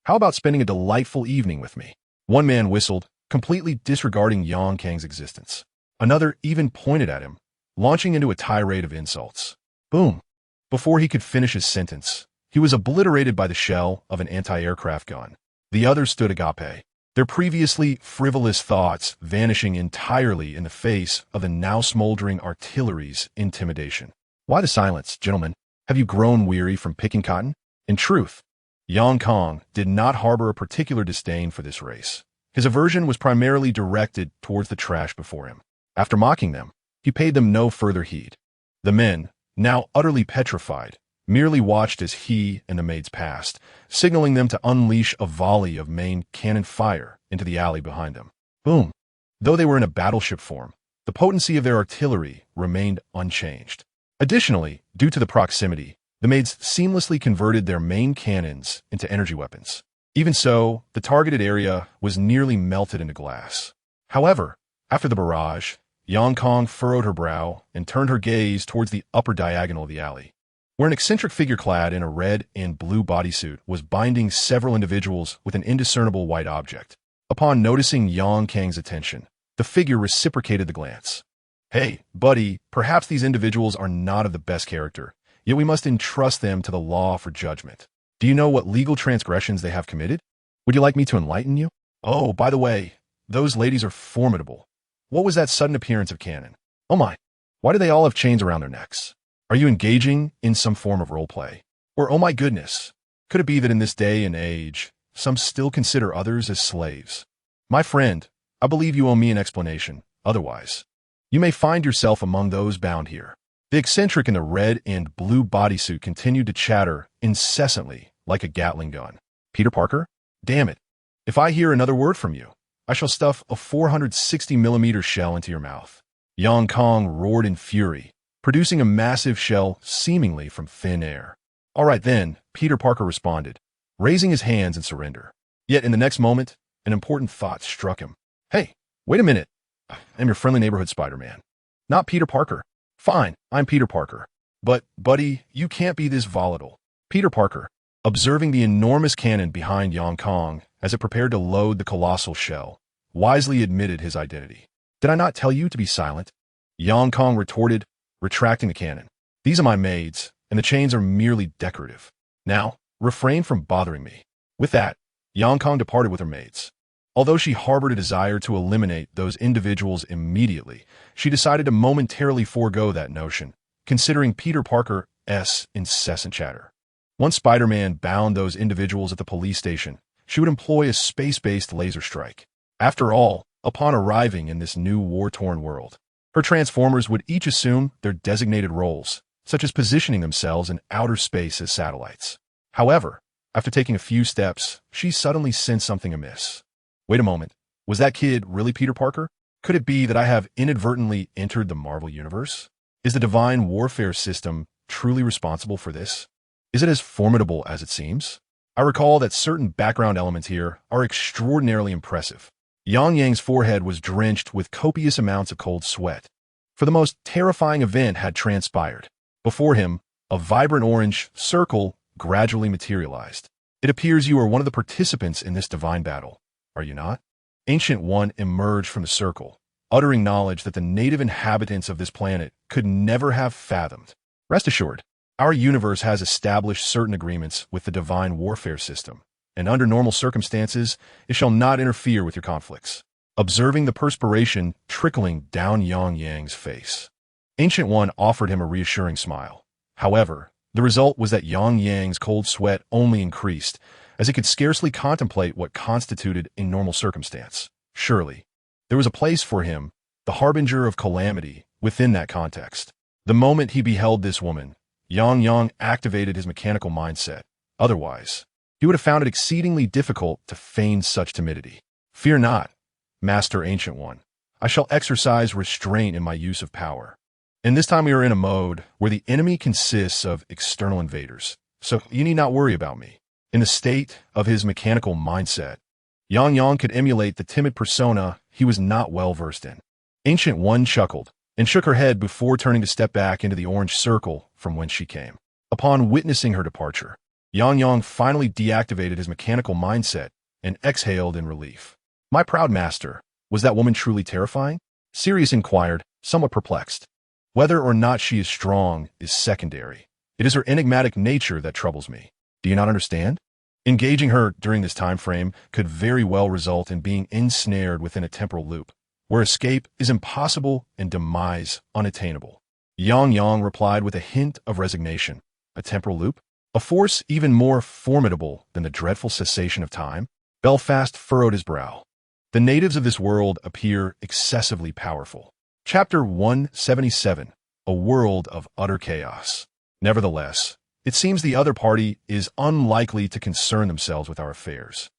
how about spending a delightful evening with me?" One man whistled, completely disregarding Yang Kang's existence. Another even pointed at him, launching into a tirade of insults. Boom! Before he could finish his sentence, he was obliterated by the shell of an anti-aircraft gun. The others stood agape, their previously frivolous thoughts vanishing entirely in the face of the now smoldering artillery's intimidation. Why the silence, gentlemen? Have you grown weary from picking cotton? In truth, Yang Kang did not harbor a particular disdain for this race. His aversion was primarily directed towards the trash before him. After mocking them, he paid them no further heed. The men, now utterly petrified, merely watched as he and the maids passed, signaling them to unleash a volley of main cannon fire into the alley behind them. Boom! Though they were in a battleship form, the potency of their artillery remained unchanged. Additionally, due to the proximity, the maids seamlessly converted their main cannons into energy weapons. Even so, the targeted area was nearly melted into glass. However, after the barrage, Yang Kang furrowed her brow and turned her gaze towards the upper diagonal of the alley, where an eccentric figure clad in a red and blue bodysuit was binding several individuals with an indiscernible white object. Upon noticing Yang Kang's attention, the figure reciprocated the glance. "Hey, buddy, perhaps these individuals are not of the best character, yet we must entrust them to the law for judgment. Do you know what legal transgressions they have committed? Would you like me to enlighten you? Oh, by the way, those ladies are formidable. What was that sudden appearance of cannon? Oh my, why do they all have chains around their necks? Are you engaging in some form of roleplay? Or, oh my goodness, could it be that in this day and age, some still consider others as slaves? My friend, I believe you owe me an explanation. Otherwise, you may find yourself among those bound here." The eccentric in the red and blue bodysuit continued to chatter incessantly like a Gatling gun. "Peter Parker? Damn it. If I hear another word from you, I shall stuff a 460mm shell into your mouth." Yang Kang roared in fury, producing a massive shell seemingly from thin air. "All right then," Peter Parker responded, raising his hands in surrender. Yet in the next moment, an important thought struck him. "Hey, wait a minute. I'm your friendly neighborhood Spider-Man. Not Peter Parker. Fine, I'm Peter Parker. But, buddy, you can't be this volatile." Peter Parker, observing the enormous cannon behind Yang Kang as it prepared to load the colossal shell, wisely admitted his identity. "Did I not tell you to be silent?" Yang Kang retorted, retracting the cannon. "These are my maids, and the chains are merely decorative. Now, refrain from bothering me." With that, Yang Kang departed with her maids. Although she harbored a desire to eliminate those individuals immediately, she decided to momentarily forego that notion, considering Peter Parker's incessant chatter. Once Spider-Man bound those individuals at the police station, she would employ a space-based laser strike. After all, upon arriving in this new war-torn world, her Transformers would each assume their designated roles, such as positioning themselves in outer space as satellites. However, after taking a few steps, she suddenly sensed something amiss. Wait a moment, was that kid really Peter Parker? Could it be that I have inadvertently entered the Marvel Universe? Is the divine warfare system truly responsible for this? Is it as formidable as it seems? I recall that certain background elements here are extraordinarily impressive. Yang Yang's forehead was drenched with copious amounts of cold sweat, for the most terrifying event had transpired. Before him, a vibrant orange circle gradually materialized. "It appears you are one of the participants in this divine battle. Are you not?" Ancient One emerged from the circle, uttering knowledge that the native inhabitants of this planet could never have fathomed. "Rest assured, our universe has established certain agreements with the divine warfare system, and under normal circumstances, it shall not interfere with your conflicts." Observing the perspiration trickling down Yang Yang's face, Ancient One offered him a reassuring smile. However, the result was that Yang Yang's cold sweat only increased, as he could scarcely contemplate what constituted a normal circumstance. Surely, there was a place for him, the harbinger of calamity, within that context. The moment he beheld this woman, Yang activated his mechanical mindset. Otherwise, he would have found it exceedingly difficult to feign such timidity. "Fear not, Master Ancient One. I shall exercise restraint in my use of power. And this time we are in a mode where the enemy consists of external invaders, so you need not worry about me." In the state of his mechanical mindset, Yang could emulate the timid persona he was not well versed in. Ancient One chuckled and shook her head before turning to step back into the orange circle from whence she came. Upon witnessing her departure, Yang finally deactivated his mechanical mindset and exhaled in relief. My proud master, was that woman truly terrifying? Sirius inquired, somewhat perplexed. Whether or not she is strong is secondary. It is her enigmatic nature that troubles me. Do you not understand? Engaging her during this time frame could very well result in being ensnared within a temporal loop, where escape is impossible and demise unattainable. Yang replied with a hint of resignation. A temporal loop? A force even more formidable than the dreadful cessation of time? Belfast furrowed his brow. The natives of this world appear excessively powerful. Chapter 177, A World of Utter Chaos. Nevertheless, it seems the other party is unlikely to concern themselves with our affairs.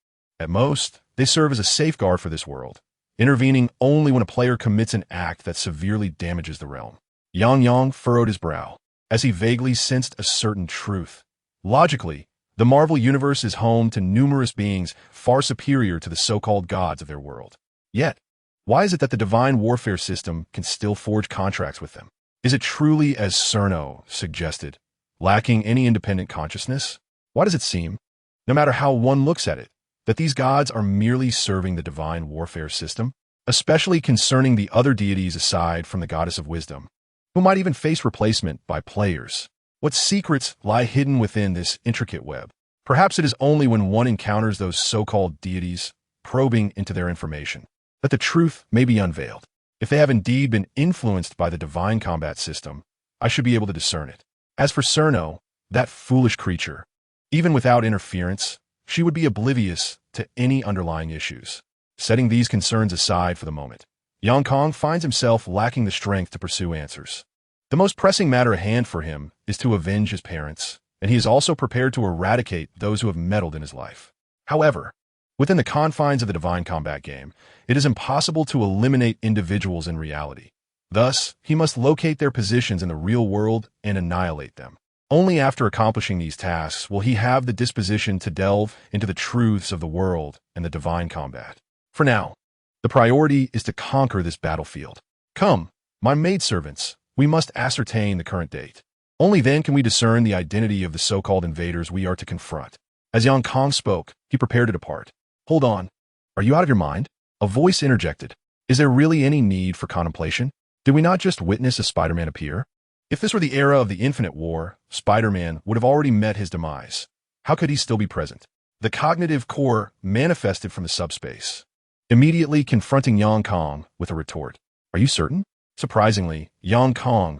At most, they serve as a safeguard for this world, intervening only when a player commits an act that severely damages the realm. Yang furrowed his brow, as he vaguely sensed a certain truth. Logically, the Marvel Universe is home to numerous beings far superior to the so-called gods of their world. Yet, why is it that the divine warfare system can still forge contracts with them? Is it truly as Cerno suggested, lacking any independent consciousness? Why does it seem, no matter how one looks at it, that these gods are merely serving the divine warfare system, especially concerning the other deities aside from the goddess of wisdom, who might even face replacement by players? What secrets lie hidden within this intricate web? Perhaps it is only when one encounters those so-called deities, probing into their information, that the truth may be unveiled. If they have indeed been influenced by the divine combat system, I should be able to discern it. As for Cerno, that foolish creature, even without interference, she would be oblivious to any underlying issues. Setting these concerns aside for the moment, Yang finds himself lacking the strength to pursue answers. The most pressing matter at hand for him is to avenge his parents, and he is also prepared to eradicate those who have meddled in his life. However, within the confines of the divine combat game, it is impossible to eliminate individuals in reality. Thus, he must locate their positions in the real world and annihilate them. Only after accomplishing these tasks will he have the disposition to delve into the truths of the world and the divine combat. For now, the priority is to conquer this battlefield. Come, my maidservants, we must ascertain the current date. Only then can we discern the identity of the so-called invaders we are to confront. As Yang spoke, he prepared to depart. Hold on. Are you out of your mind? A voice interjected. Is there really any need for contemplation? Did we not just witness a Spider-Man appear? If this were the era of the Infinite War, Spider-Man would have already met his demise. How could he still be present? The cognitive core manifested from the subspace, immediately confronting Yang with a retort. Are you certain? Surprisingly, Yang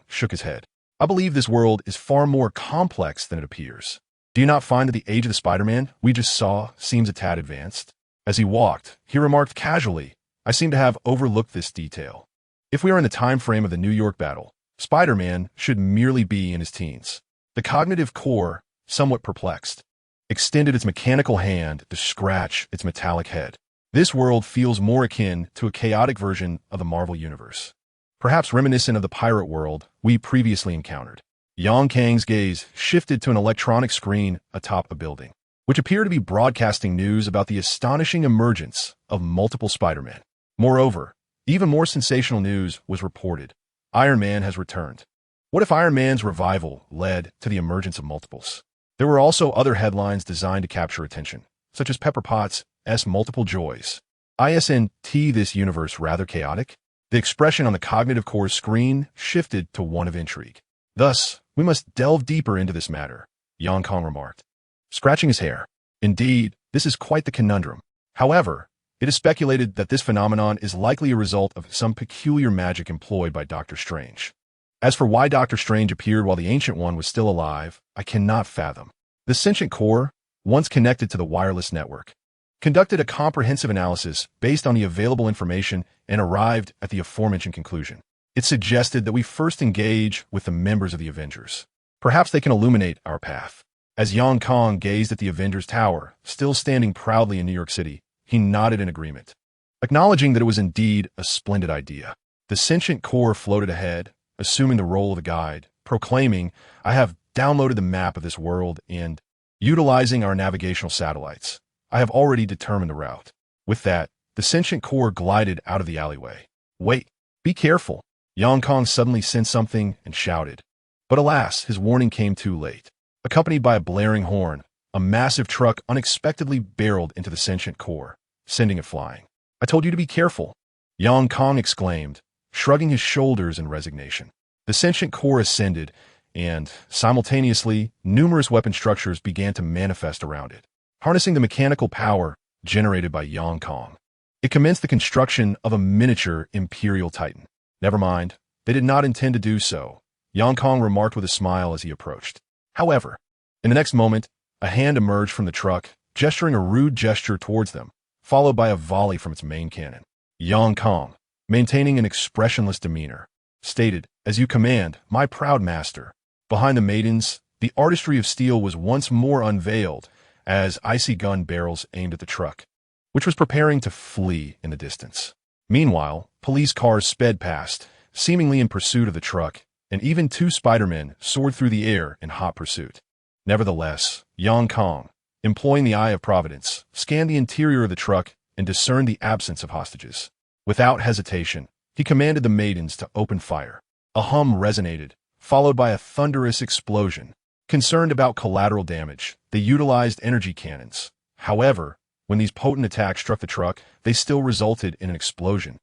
shook his head. I believe this world is far more complex than it appears. Do you not find that the age of the Spider-Man we just saw seems a tad advanced? As he walked, he remarked casually, I seem to have overlooked this detail. If we are in the time frame of the New York battle, Spider-Man should merely be in his teens. The cognitive core, somewhat perplexed, extended its mechanical hand to scratch its metallic head. This world feels more akin to a chaotic version of the Marvel Universe, perhaps reminiscent of the pirate world we previously encountered. Yang gaze shifted to an electronic screen atop a building, which appeared to be broadcasting news about the astonishing emergence of multiple Spider-Men. Moreover, even more sensational news was reported. Iron Man has returned. What if Iron Man's revival led to the emergence of multiples? There were also other headlines designed to capture attention, such as Pepper Potts' multiple joys. Isn't this universe rather chaotic? The expression on the cognitive core's screen shifted to one of intrigue. Thus, we must delve deeper into this matter, Yang remarked, scratching his hair. Indeed, this is quite the conundrum. However, it is speculated that this phenomenon is likely a result of some peculiar magic employed by Doctor Strange. As for why Doctor Strange appeared while the Ancient One was still alive, I cannot fathom. The sentient core, once connected to the wireless network, conducted a comprehensive analysis based on the available information and arrived at the aforementioned conclusion. It suggested that we first engage with the members of the Avengers. Perhaps they can illuminate our path. As Yang gazed at the Avengers Tower, still standing proudly in New York City, he nodded in agreement, acknowledging that it was indeed a splendid idea. The sentient core floated ahead, assuming the role of a guide, proclaiming, I have downloaded the map of this world and, utilizing our navigational satellites, I have already determined the route. With that, the sentient core glided out of the alleyway. Wait, be careful. Yang Kong suddenly sensed something and shouted. But alas, his warning came too late. Accompanied by a blaring horn, a massive truck unexpectedly barreled into the sentient core, sending it flying. I told you to be careful, Yang Kong exclaimed, shrugging his shoulders in resignation. The sentient core ascended, and, simultaneously, numerous weapon structures began to manifest around it, harnessing the mechanical power generated by Yang Kong. It commenced the construction of a miniature Imperial Titan. Never mind, they did not intend to do so, Yang Kong remarked with a smile as he approached. However, in the next moment, a hand emerged from the truck, gesturing a rude gesture towards them, followed by a volley from its main cannon. Yang Kong, maintaining an expressionless demeanor, stated, "As you command, my proud master." Behind the maidens, the artistry of steel was once more unveiled as icy gun barrels aimed at the truck, which was preparing to flee in the distance. Meanwhile, police cars sped past, seemingly in pursuit of the truck, and even two Spider-Men soared through the air in hot pursuit. Nevertheless, Yang Kong, employing the eye of providence, scanned the interior of the truck and discerned the absence of hostages. Without hesitation, he commanded the maidens to open fire. A hum resonated, followed by a thunderous explosion. Concerned about collateral damage, they utilized energy cannons. However, when these potent attacks struck the truck, they still resulted in an explosion,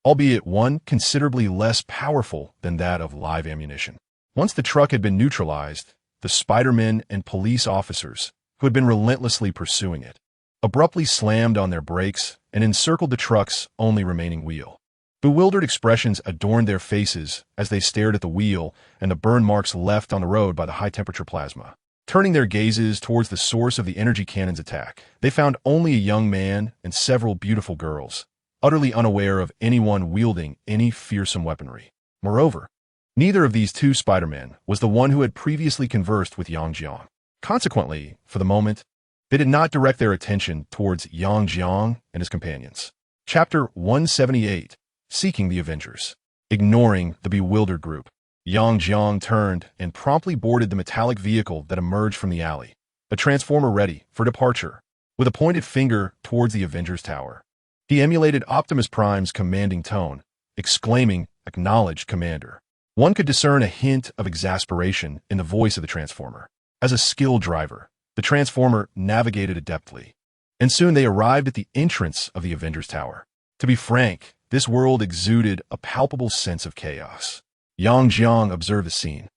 albeit one considerably less powerful than that of live ammunition. Once the truck had been neutralized, the Spider-Men and police officers, who had been relentlessly pursuing it, abruptly slammed on their brakes and encircled the truck's only remaining wheel. Bewildered expressions adorned their faces as they stared at the wheel and the burn marks left on the road by the high-temperature plasma. Turning their gazes towards the source of the energy cannon's attack, they found only a young man and several beautiful girls, utterly unaware of anyone wielding any fearsome weaponry. Moreover, neither of these two Spider-Men was the one who had previously conversed with Yang Jiang. Consequently, for the moment, they did not direct their attention towards Yang Jiang and his companions. Chapter 178, Seeking the Avengers. Ignoring the bewildered group, Yang Jiang turned and promptly boarded the metallic vehicle that emerged from the alley, a transformer ready for departure. With a pointed finger towards the Avengers Tower, he emulated Optimus Prime's commanding tone, exclaiming, "Acknowledged, Commander." One could discern a hint of exasperation in the voice of the Transformer. As a skilled driver, the Transformer navigated adeptly, and soon they arrived at the entrance of the Avengers Tower. To be frank, this world exuded a palpable sense of chaos. Yang Jiang observed the scene,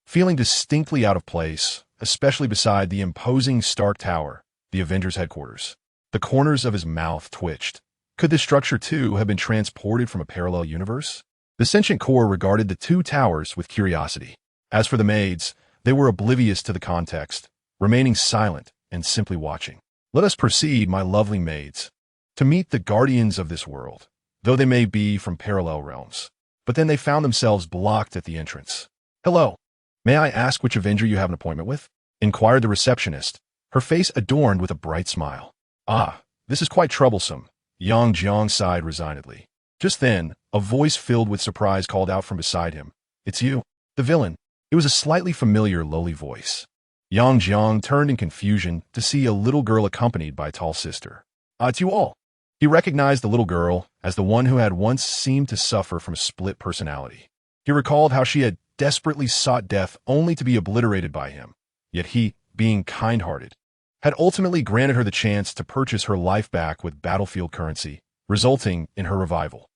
feeling distinctly out of place, especially beside the imposing Stark Tower, the Avengers' headquarters. The corners of his mouth twitched. Could this structure, too, have been transported from a parallel universe? The sentient core regarded the two towers with curiosity. As for the maids, they were oblivious to the context, remaining silent and simply watching. Let us proceed, my lovely maids, to meet the guardians of this world, though they may be from parallel realms. But then they found themselves blocked at the entrance. "Hello, may I ask which Avenger you have an appointment with?" inquired the receptionist, her face adorned with a bright smile. "Ah, this is quite troublesome," Yang Jiang sighed resignedly. Just then, a voice filled with surprise called out from beside him. "It's you, the villain." It was a slightly familiar, lowly voice. Yang Jiang turned in confusion to see a little girl accompanied by a tall sister. It's you all." He recognized the little girl as the one who had once seemed to suffer from a split personality. He recalled how she had desperately sought death only to be obliterated by him, yet he, being kind-hearted, had ultimately granted her the chance to purchase her life back with battlefield currency, resulting in her revival.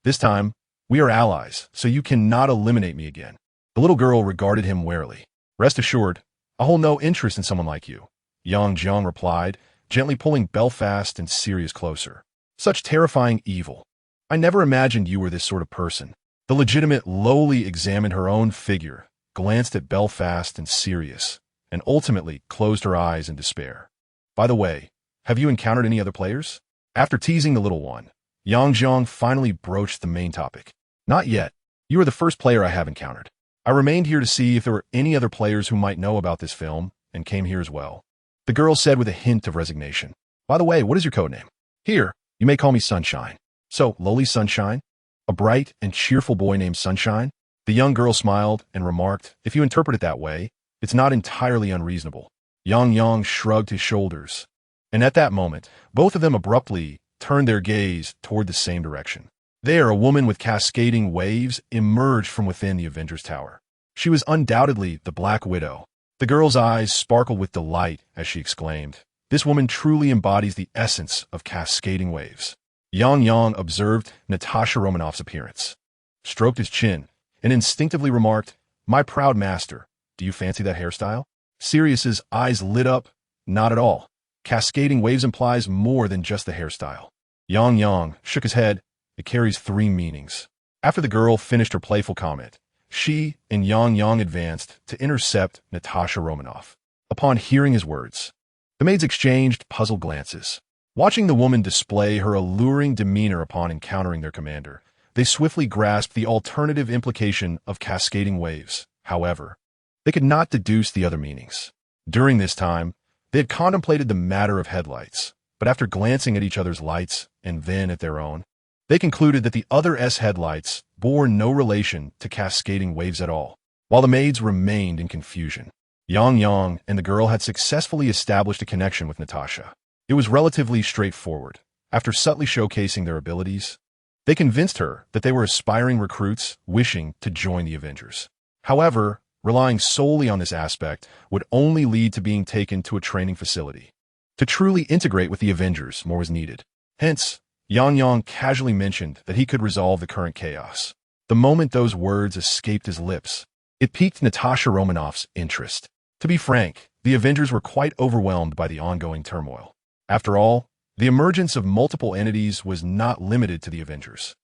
This time, we are allies, so you cannot eliminate me again." The little girl regarded him warily. "Rest assured, I hold no interest in someone like you," Yang Jiang replied, gently pulling Belfast and Sirius closer. "Such terrifying evil. I never imagined you were this sort of person." The legitimate lowly examined her own figure, glanced at Belfast and Sirius, and ultimately closed her eyes in despair. "By the way, have you encountered any other players?" After teasing the little one, Yang Jiang finally broached the main topic. "Not yet. You are the first player I have encountered. I remained here to see if there were any other players who might know about this film, and came here as well," the girl said with a hint of resignation. "By the way, what is your codename?" "Here, you may call me Sunshine." "So, lowly Sunshine? A bright and cheerful boy named Sunshine?" The young girl smiled and remarked, "If you interpret it that way, it's not entirely unreasonable." Yang Yang shrugged his shoulders, and at that moment, both of them abruptly turned their gaze toward the same direction. There, a woman with cascading waves emerged from within the Avengers Tower. She was undoubtedly the Black Widow. The girl's eyes sparkled with delight as she exclaimed, "This woman truly embodies the essence of cascading waves." Yang observed Natasha Romanoff's appearance, stroked his chin, and instinctively remarked, "My proud master, do you fancy that hairstyle?" Sirius's eyes lit up. "Not at all. Cascading waves implies more than just the hairstyle." Yang shook his head. "It carries 3 meanings." After the girl finished her playful comment, she and Yang advanced to intercept Natasha Romanoff. Upon hearing his words, the maids exchanged puzzled glances. Watching the woman display her alluring demeanor upon encountering their commander, they swiftly grasped the alternative implication of cascading waves. However, they could not deduce the other meanings. During this time, they had contemplated the matter of headlights, but after glancing at each other's lights and then at their own, they concluded that the other S headlights bore no relation to cascading waves at all. While the maids remained in confusion, Yang and the girl had successfully established a connection with Natasha. It was relatively straightforward. After subtly showcasing their abilities, they convinced her that they were aspiring recruits wishing to join the Avengers. However, relying solely on this aspect would only lead to being taken to a training facility. To truly integrate with the Avengers, more was needed. Hence, Yang casually mentioned that he could resolve the current chaos. The moment those words escaped his lips, it piqued Natasha Romanoff's interest. To be frank, the Avengers were quite overwhelmed by the ongoing turmoil. After all, the emergence of multiple entities was not limited to the Avengers.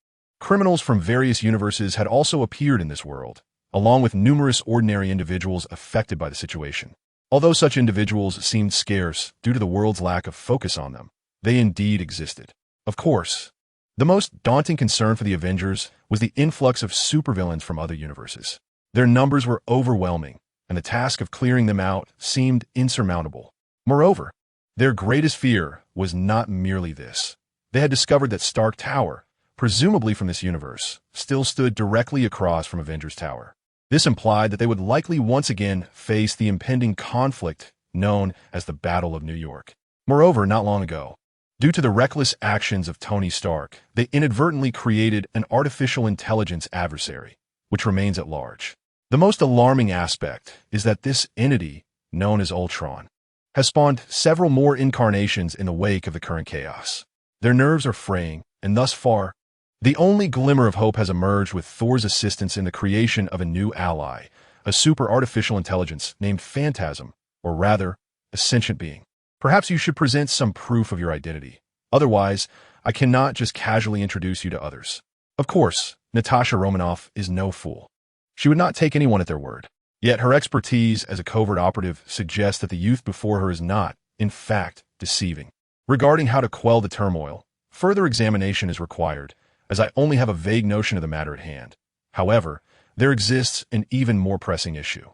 Criminals from various universes had also appeared in this world, along with numerous ordinary individuals affected by the situation. Although such individuals seemed scarce due to the world's lack of focus on them, they indeed existed. Of course, the most daunting concern for the Avengers was the influx of supervillains from other universes. Their numbers were overwhelming, and the task of clearing them out seemed insurmountable. Moreover, their greatest fear was not merely this. They had discovered that Stark Tower, presumably from this universe, still stood directly across from Avengers Tower. This implied that they would likely once again face the impending conflict known as the Battle of New York. Moreover, not long ago, due to the reckless actions of Tony Stark, they inadvertently created an artificial intelligence adversary, which remains at large. The most alarming aspect is that this entity, known as Ultron, has spawned several more incarnations in the wake of the current chaos. Their nerves are fraying, and thus far, the only glimmer of hope has emerged with Thor's assistance in the creation of a new ally, a super artificial intelligence named Phantasm, or rather, a sentient being. Perhaps you should present some proof of your identity. Otherwise, I cannot just casually introduce you to others. Of course, Natasha Romanoff is no fool. She would not take anyone at their word. Yet her expertise as a covert operative suggests that the youth before her is not, in fact, deceiving. Regarding how to quell the turmoil, further examination is required, as I only have a vague notion of the matter at hand. However, there exists an even more pressing issue.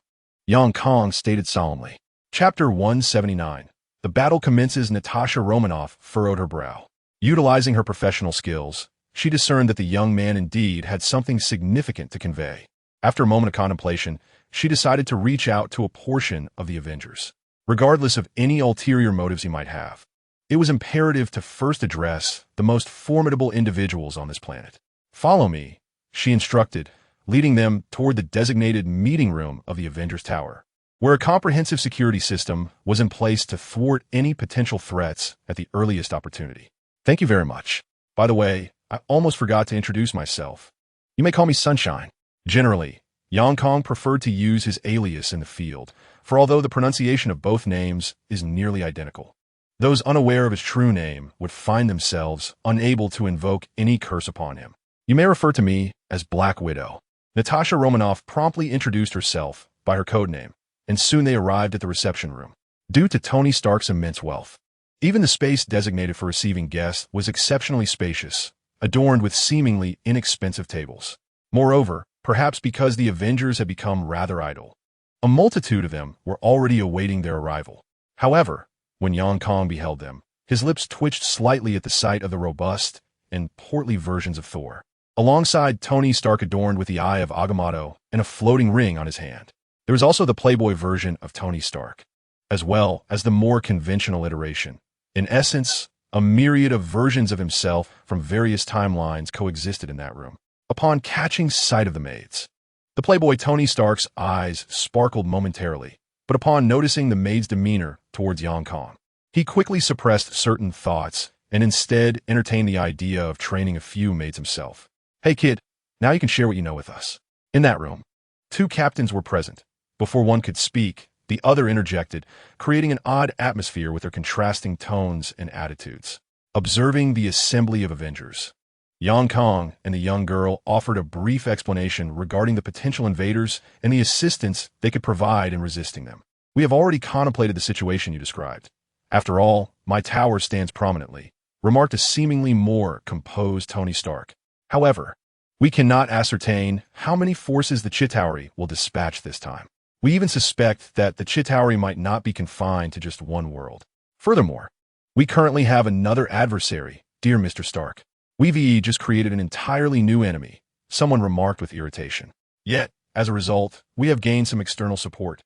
Yang Kong stated solemnly. Chapter 179. The battle commences. Natasha Romanoff furrowed her brow. Utilizing her professional skills, she discerned that the young man indeed had something significant to convey. After a moment of contemplation, she decided to reach out to a portion of the Avengers. Regardless of any ulterior motives he might have, it was imperative to first address the most formidable individuals on this planet. "Follow me," she instructed, leading them toward the designated meeting room of the Avengers Tower, where a comprehensive security system was in place to thwart any potential threats at the earliest opportunity. "Thank you very much. By the way, I almost forgot to introduce myself. You may call me Sunshine." Generally, Yang Kong preferred to use his alias in the field, for although the pronunciation of both names is nearly identical, those unaware of his true name would find themselves unable to invoke any curse upon him. "You may refer to me as Black Widow." Natasha Romanoff promptly introduced herself by her codename, and soon they arrived at the reception room. Due to Tony Stark's immense wealth, even the space designated for receiving guests was exceptionally spacious, adorned with seemingly inexpensive tables. Moreover, perhaps because the Avengers had become rather idle, a multitude of them were already awaiting their arrival. However, when Yang Kong beheld them, his lips twitched slightly at the sight of the robust and portly versions of Thor, alongside Tony Stark adorned with the Eye of Agamotto and a floating ring on his hand. There was also the Playboy version of Tony Stark, as well as the more conventional iteration, in essence, A myriad of versions of himself from various timelines coexisted in that room. Upon catching sight of the maids, the playboy Tony Stark's eyes sparkled momentarily, but upon noticing the maid's demeanor towards Yang Kong, he quickly suppressed certain thoughts and instead entertained the idea of training a few maids himself. "Hey kid, now you can share what you know with us." In that room, two captains were present. Before one could speak, the other interjected, creating an odd atmosphere with their contrasting tones and attitudes. Observing the assembly of Avengers, Yang Kong and the young girl offered a brief explanation regarding the potential invaders and the assistance they could provide in resisting them. "We have already contemplated the situation you described. After all, my tower stands prominently," remarked a seemingly more composed Tony Stark. "However, we cannot ascertain how many forces the Chitauri will dispatch this time. We even suspect that the Chitauri might not be confined to just one world. Furthermore, we currently have another adversary, dear Mr. Stark. We've just created an entirely new enemy," someone remarked with irritation. "Yet, as a result, we have gained some external support.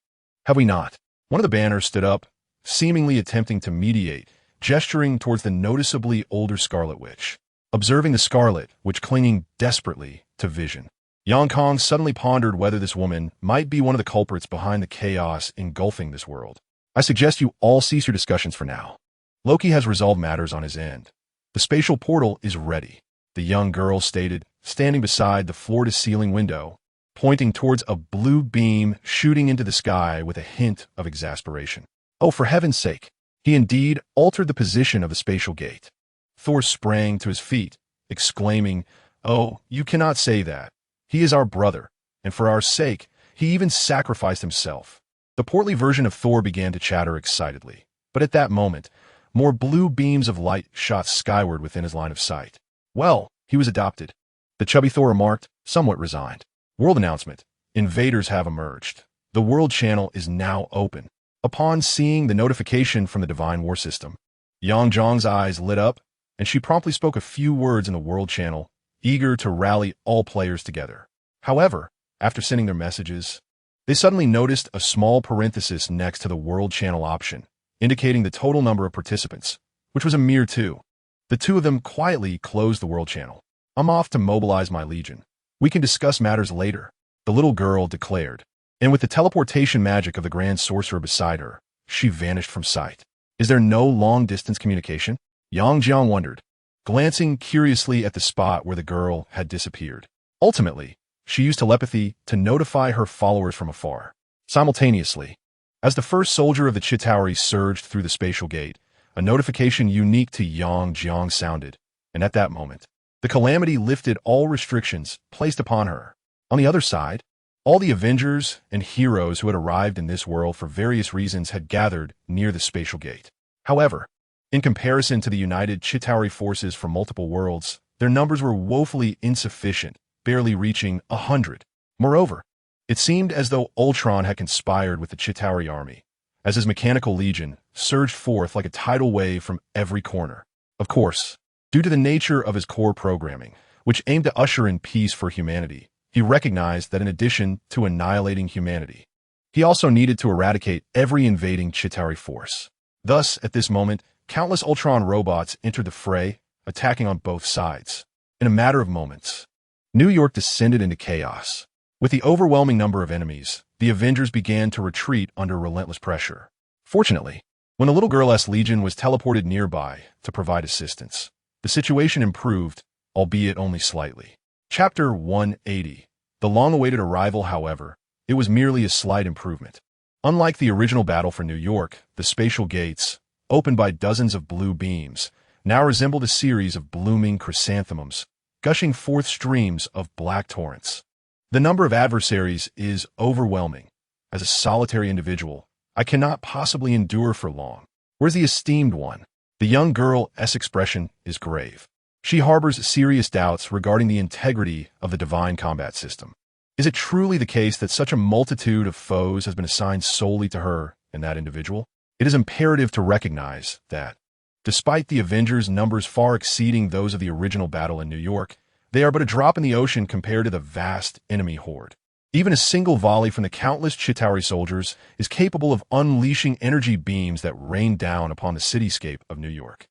Have we not?" One of the banners stood up, seemingly attempting to mediate, gesturing towards the noticeably older Scarlet Witch. Observing the Scarlet Witch clinging desperately to Vision, Yang Kong suddenly pondered whether this woman might be one of the culprits behind the chaos engulfing this world. "I suggest you all cease your discussions for now. Loki has resolved matters on his end. The spatial portal is ready," the young girl stated, standing beside the floor-to-ceiling window, pointing towards a blue beam shooting into the sky with a hint of exasperation. "Oh, for heaven's sake!" He indeed altered the position of the spatial gate. Thor sprang to his feet, exclaiming, "Oh, you cannot say that. He is our brother, and for our sake, he even sacrificed himself." The portly version of Thor began to chatter excitedly, but at that moment, more blue beams of light shot skyward within his line of sight. "Well, he was adopted," the chubby Thor remarked, somewhat resigned. World announcement: invaders have emerged. The world channel is now open. Upon seeing the notification from the Divine War System, Yang Zhang's eyes lit up, and she promptly spoke a few words in the world channel, eager to rally all players together. However, after sending their messages, they suddenly noticed a small parenthesis next to the world channel option, indicating the total number of participants, which was a mere 2. The two of them quietly closed the world channel. "I'm off to mobilize my legion. We can discuss matters later," the little girl declared. And with the teleportation magic of the Grand Sorcerer beside her, she vanished from sight. "Is there no long-distance communication?" Yang Jiang wondered, glancing curiously at the spot where the girl had disappeared. Ultimately, she used telepathy to notify her followers from afar. Simultaneously, as the first soldier of the Chitauri surged through the spatial gate, a notification unique to Yang Jiang sounded, and at that moment, the calamity lifted all restrictions placed upon her. On the other side, all the Avengers and heroes who had arrived in this world for various reasons had gathered near the spatial gate. However, in comparison to the united Chitauri forces from multiple worlds, their numbers were woefully insufficient, barely reaching 100. Moreover, it seemed as though Ultron had conspired with the Chitauri army, as his mechanical legion surged forth like a tidal wave from every corner. Of course, due to the nature of his core programming, which aimed to usher in peace for humanity, he recognized that in addition to annihilating humanity, he also needed to eradicate every invading Chitauri force. Thus, at this moment, countless Ultron robots entered the fray, attacking on both sides. In a matter of moments, New York descended into chaos. With the overwhelming number of enemies, the Avengers began to retreat under relentless pressure. Fortunately, when the little girl's legion was teleported nearby to provide assistance, the situation improved, albeit only slightly. Chapter 180. The long-awaited arrival, however, it was merely a slight improvement. Unlike the original battle for New York, the spatial gates, opened by dozens of blue beams, now resembled a series of blooming chrysanthemums, gushing forth streams of black torrents. The number of adversaries is overwhelming. As a solitary individual, I cannot possibly endure for long. Where's the esteemed one? The young girl's expression is grave. She harbors serious doubts regarding the integrity of the divine combat system. Is it truly the case that such a multitude of foes has been assigned solely to her and that individual? It is imperative to recognize that, despite the Avengers' numbers far exceeding those of the original battle in New York, they are but a drop in the ocean compared to the vast enemy horde. Even a single volley from the countless Chitauri soldiers is capable of unleashing energy beams that rain down upon the cityscape of New York.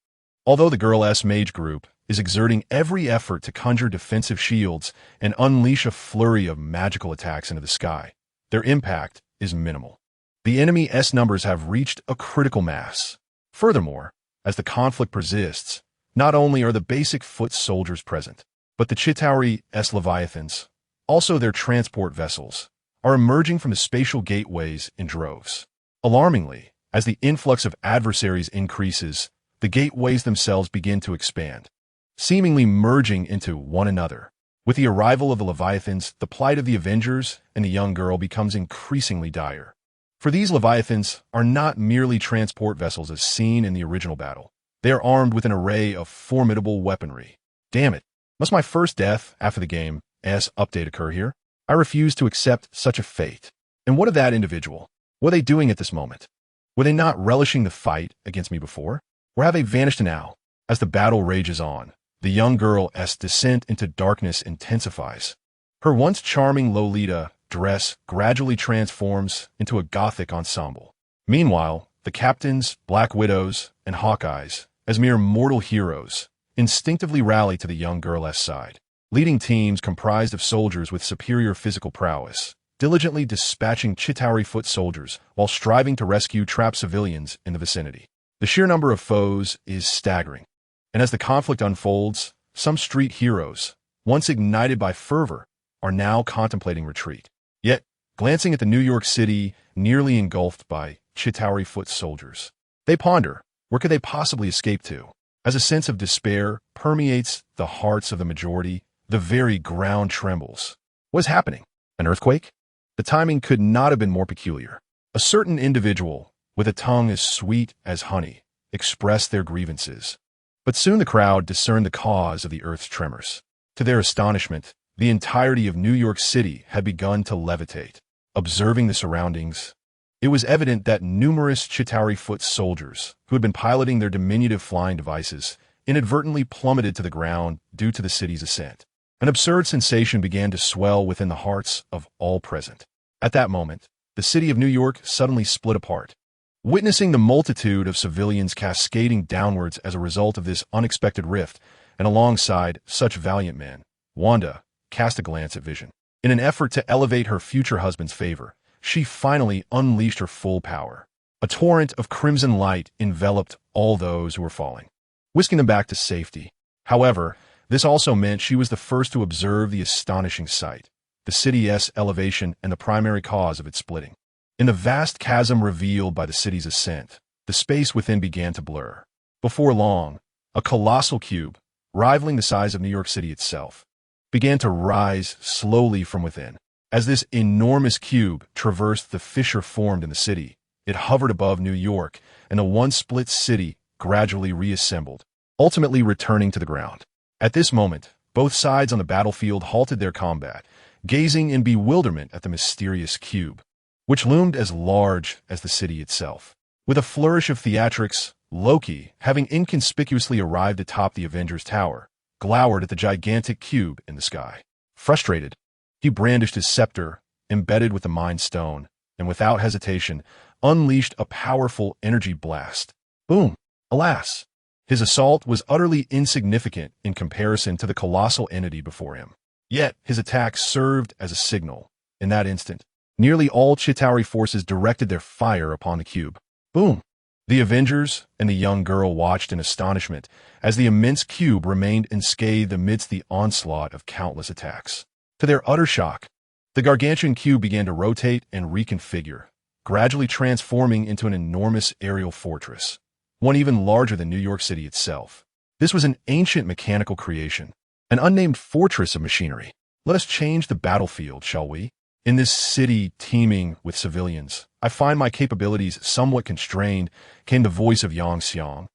Although the Girl-S mage group is exerting every effort to conjure defensive shields and unleash a flurry of magical attacks into the sky, their impact is minimal. The enemy S numbers have reached a critical mass. Furthermore, as the conflict persists, not only are the basic foot soldiers present, but the Chitauri S Leviathans, also their transport vessels, are emerging from the spatial gateways in droves. Alarmingly, as the influx of adversaries increases, the gateways themselves begin to expand, seemingly merging into one another. With the arrival of the Leviathans, the plight of the Avengers and the young girl becomes increasingly dire. For these Leviathans are not merely transport vessels as seen in the original battle. They are armed with an array of formidable weaponry. Damn it, must my first death after the game's update occur here? I refuse to accept such a fate. And what of that individual? What are they doing at this moment? Were they not relishing the fight against me before? Or have they vanished now? As the battle rages on, the young girl's descent into darkness intensifies. Her once charming Lolita dress gradually transforms into a gothic ensemble. Meanwhile, the captains, Black Widows, and Hawkeyes, as mere mortal heroes, instinctively rally to the young girl's side, leading teams comprised of soldiers with superior physical prowess, diligently dispatching Chitauri foot soldiers while striving to rescue trapped civilians in the vicinity. The sheer number of foes is staggering, and as the conflict unfolds, some street heroes, once ignited by fervor, are now contemplating retreat. Yet, glancing at the New York City nearly engulfed by Chitauri foot soldiers, they ponder, where could they possibly escape to? As a sense of despair permeates the hearts of the majority, the very ground trembles. What is happening? An earthquake? The timing could not have been more peculiar. A certain individual, with a tongue as sweet as honey, expressed their grievances. But soon the crowd discerned the cause of the earth's tremors. To their astonishment, the entirety of New York City had begun to levitate. Observing the surroundings, it was evident that numerous Chitauri foot soldiers, who had been piloting their diminutive flying devices, inadvertently plummeted to the ground due to the city's ascent. An absurd sensation began to swell within the hearts of all present. At that moment, the city of New York suddenly split apart. Witnessing the multitude of civilians cascading downwards as a result of this unexpected rift, and alongside such valiant men, Wanda cast a glance at Vision. In an effort to elevate her future husband's favor, she finally unleashed her full power. A torrent of crimson light enveloped all those who were falling, whisking them back to safety. However, this also meant she was the first to observe the astonishing sight, the city's elevation and the primary cause of its splitting. In the vast chasm revealed by the city's ascent, the space within began to blur. Before long, a colossal cube, rivaling the size of New York City itself, began to rise slowly from within. As this enormous cube traversed the fissure formed in the city, it hovered above New York, and the once split city gradually reassembled, ultimately returning to the ground. At this moment, both sides on the battlefield halted their combat, gazing in bewilderment at the mysterious cube, which loomed as large as the city itself. With a flourish of theatrics, Loki, having inconspicuously arrived atop the Avengers Tower, glowered at the gigantic cube in the sky. Frustrated, he brandished his scepter, embedded with the Mind Stone, and without hesitation, unleashed a powerful energy blast. Boom! Alas! His assault was utterly insignificant in comparison to the colossal entity before him. Yet, his attack served as a signal. In that instant, nearly all Chitauri forces directed their fire upon the cube. Boom! The Avengers and the young girl watched in astonishment as the immense cube remained unscathed amidst the onslaught of countless attacks. To their utter shock, the gargantuan cube began to rotate and reconfigure, gradually transforming into an enormous aerial fortress, one even larger than New York City itself. This was an ancient mechanical creation, an unnamed fortress of machinery. Let us change the battlefield, shall we? In this city teeming with civilians, I find my capabilities somewhat constrained, came the voice of Yang Xiang,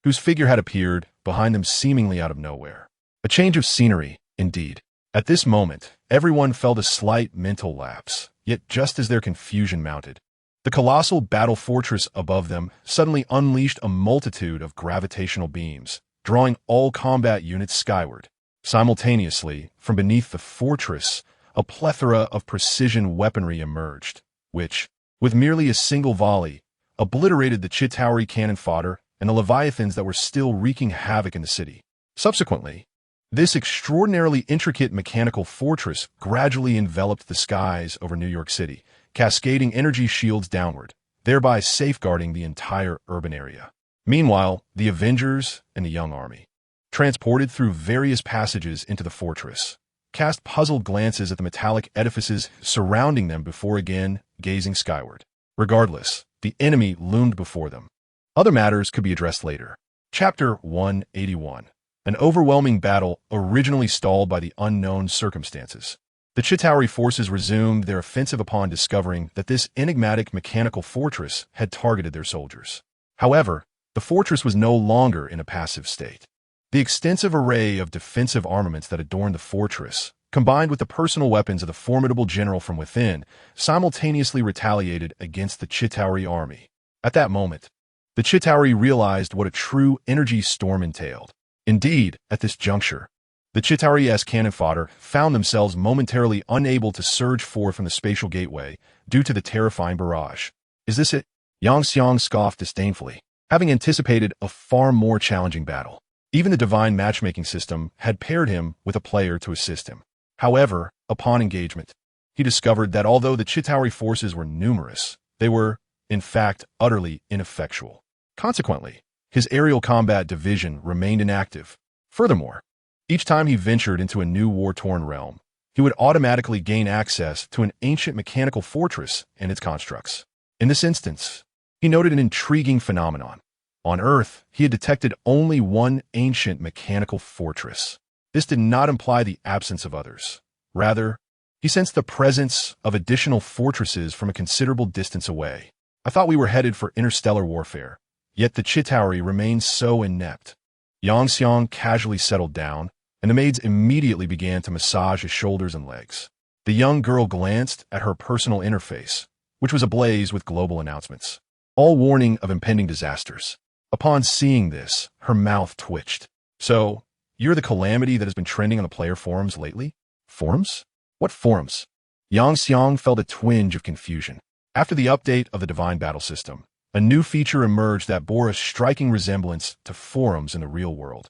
whose figure had appeared behind them seemingly out of nowhere. A change of scenery, indeed. At this moment, everyone felt a slight mental lapse, yet just as their confusion mounted, the colossal battle fortress above them suddenly unleashed a multitude of gravitational beams, drawing all combat units skyward. Simultaneously, from beneath the fortress, a plethora of precision weaponry emerged, which, with merely a single volley, obliterated the Chitauri cannon fodder and the leviathans that were still wreaking havoc in the city. Subsequently, this extraordinarily intricate mechanical fortress gradually enveloped the skies over New York City, cascading energy shields downward, thereby safeguarding the entire urban area. Meanwhile, the Avengers and the young army, transported through various passages into the fortress, cast puzzled glances at the metallic edifices surrounding them before again gazing skyward. Regardless, the enemy loomed before them. Other matters could be addressed later. Chapter 181. An overwhelming battle originally stalled by the unknown circumstances. The Chitauri forces resumed their offensive upon discovering that this enigmatic mechanical fortress had targeted their soldiers. However, the fortress was no longer in a passive state. The extensive array of defensive armaments that adorned the fortress, combined with the personal weapons of the formidable general from within, simultaneously retaliated against the Chitauri army. At that moment, the Chitauri realized what a true energy storm entailed. Indeed, at this juncture, the Chitauri as cannon fodder found themselves momentarily unable to surge forth from the spatial gateway due to the terrifying barrage. Is this it? Yang Xiang scoffed disdainfully, having anticipated a far more challenging battle. Even the divine matchmaking system had paired him with a player to assist him. However, upon engagement, he discovered that although the Chitauri forces were numerous, they were, in fact, utterly ineffectual. Consequently, his aerial combat division remained inactive. Furthermore, each time he ventured into a new war-torn realm, he would automatically gain access to an ancient mechanical fortress and its constructs. In this instance, he noted an intriguing phenomenon. On Earth, he had detected only one ancient mechanical fortress. This did not imply the absence of others. Rather, he sensed the presence of additional fortresses from a considerable distance away. I thought we were headed for interstellar warfare, yet the Chitauri remained so inept. Yang Xiang casually settled down, and the maids immediately began to massage his shoulders and legs. The young girl glanced at her personal interface, which was ablaze with global announcements, all warning of impending disasters. Upon seeing this, her mouth twitched. So, you're the calamity that has been trending on the player forums lately? Forums? What forums? Yang Xiang felt a twinge of confusion. After the update of the Divine Battle System, a new feature emerged that bore a striking resemblance to forums in the real world,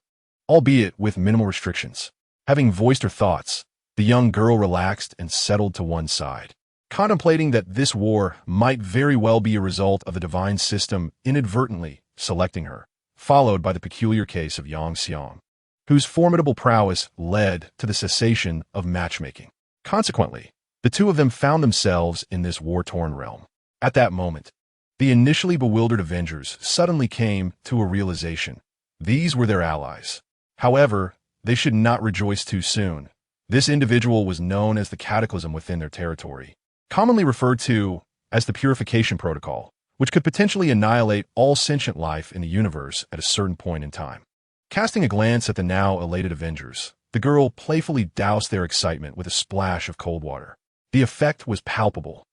albeit with minimal restrictions. Having voiced her thoughts, the young girl relaxed and settled to one side, contemplating that this war might very well be a result of the divine system inadvertently selecting her, followed by the peculiar case of Yang Xiang, whose formidable prowess led to the cessation of matchmaking. Consequently, the two of them found themselves in this war-torn realm. At that moment, the initially bewildered Avengers suddenly came to a realization. These were their allies. However, they should not rejoice too soon. This individual was known as the Cataclysm within their territory, commonly referred to as the Purification Protocol, which could potentially annihilate all sentient life in the universe at a certain point in time. Casting a glance at the now elated Avengers, the girl playfully doused their excitement with a splash of cold water. The effect was palpable.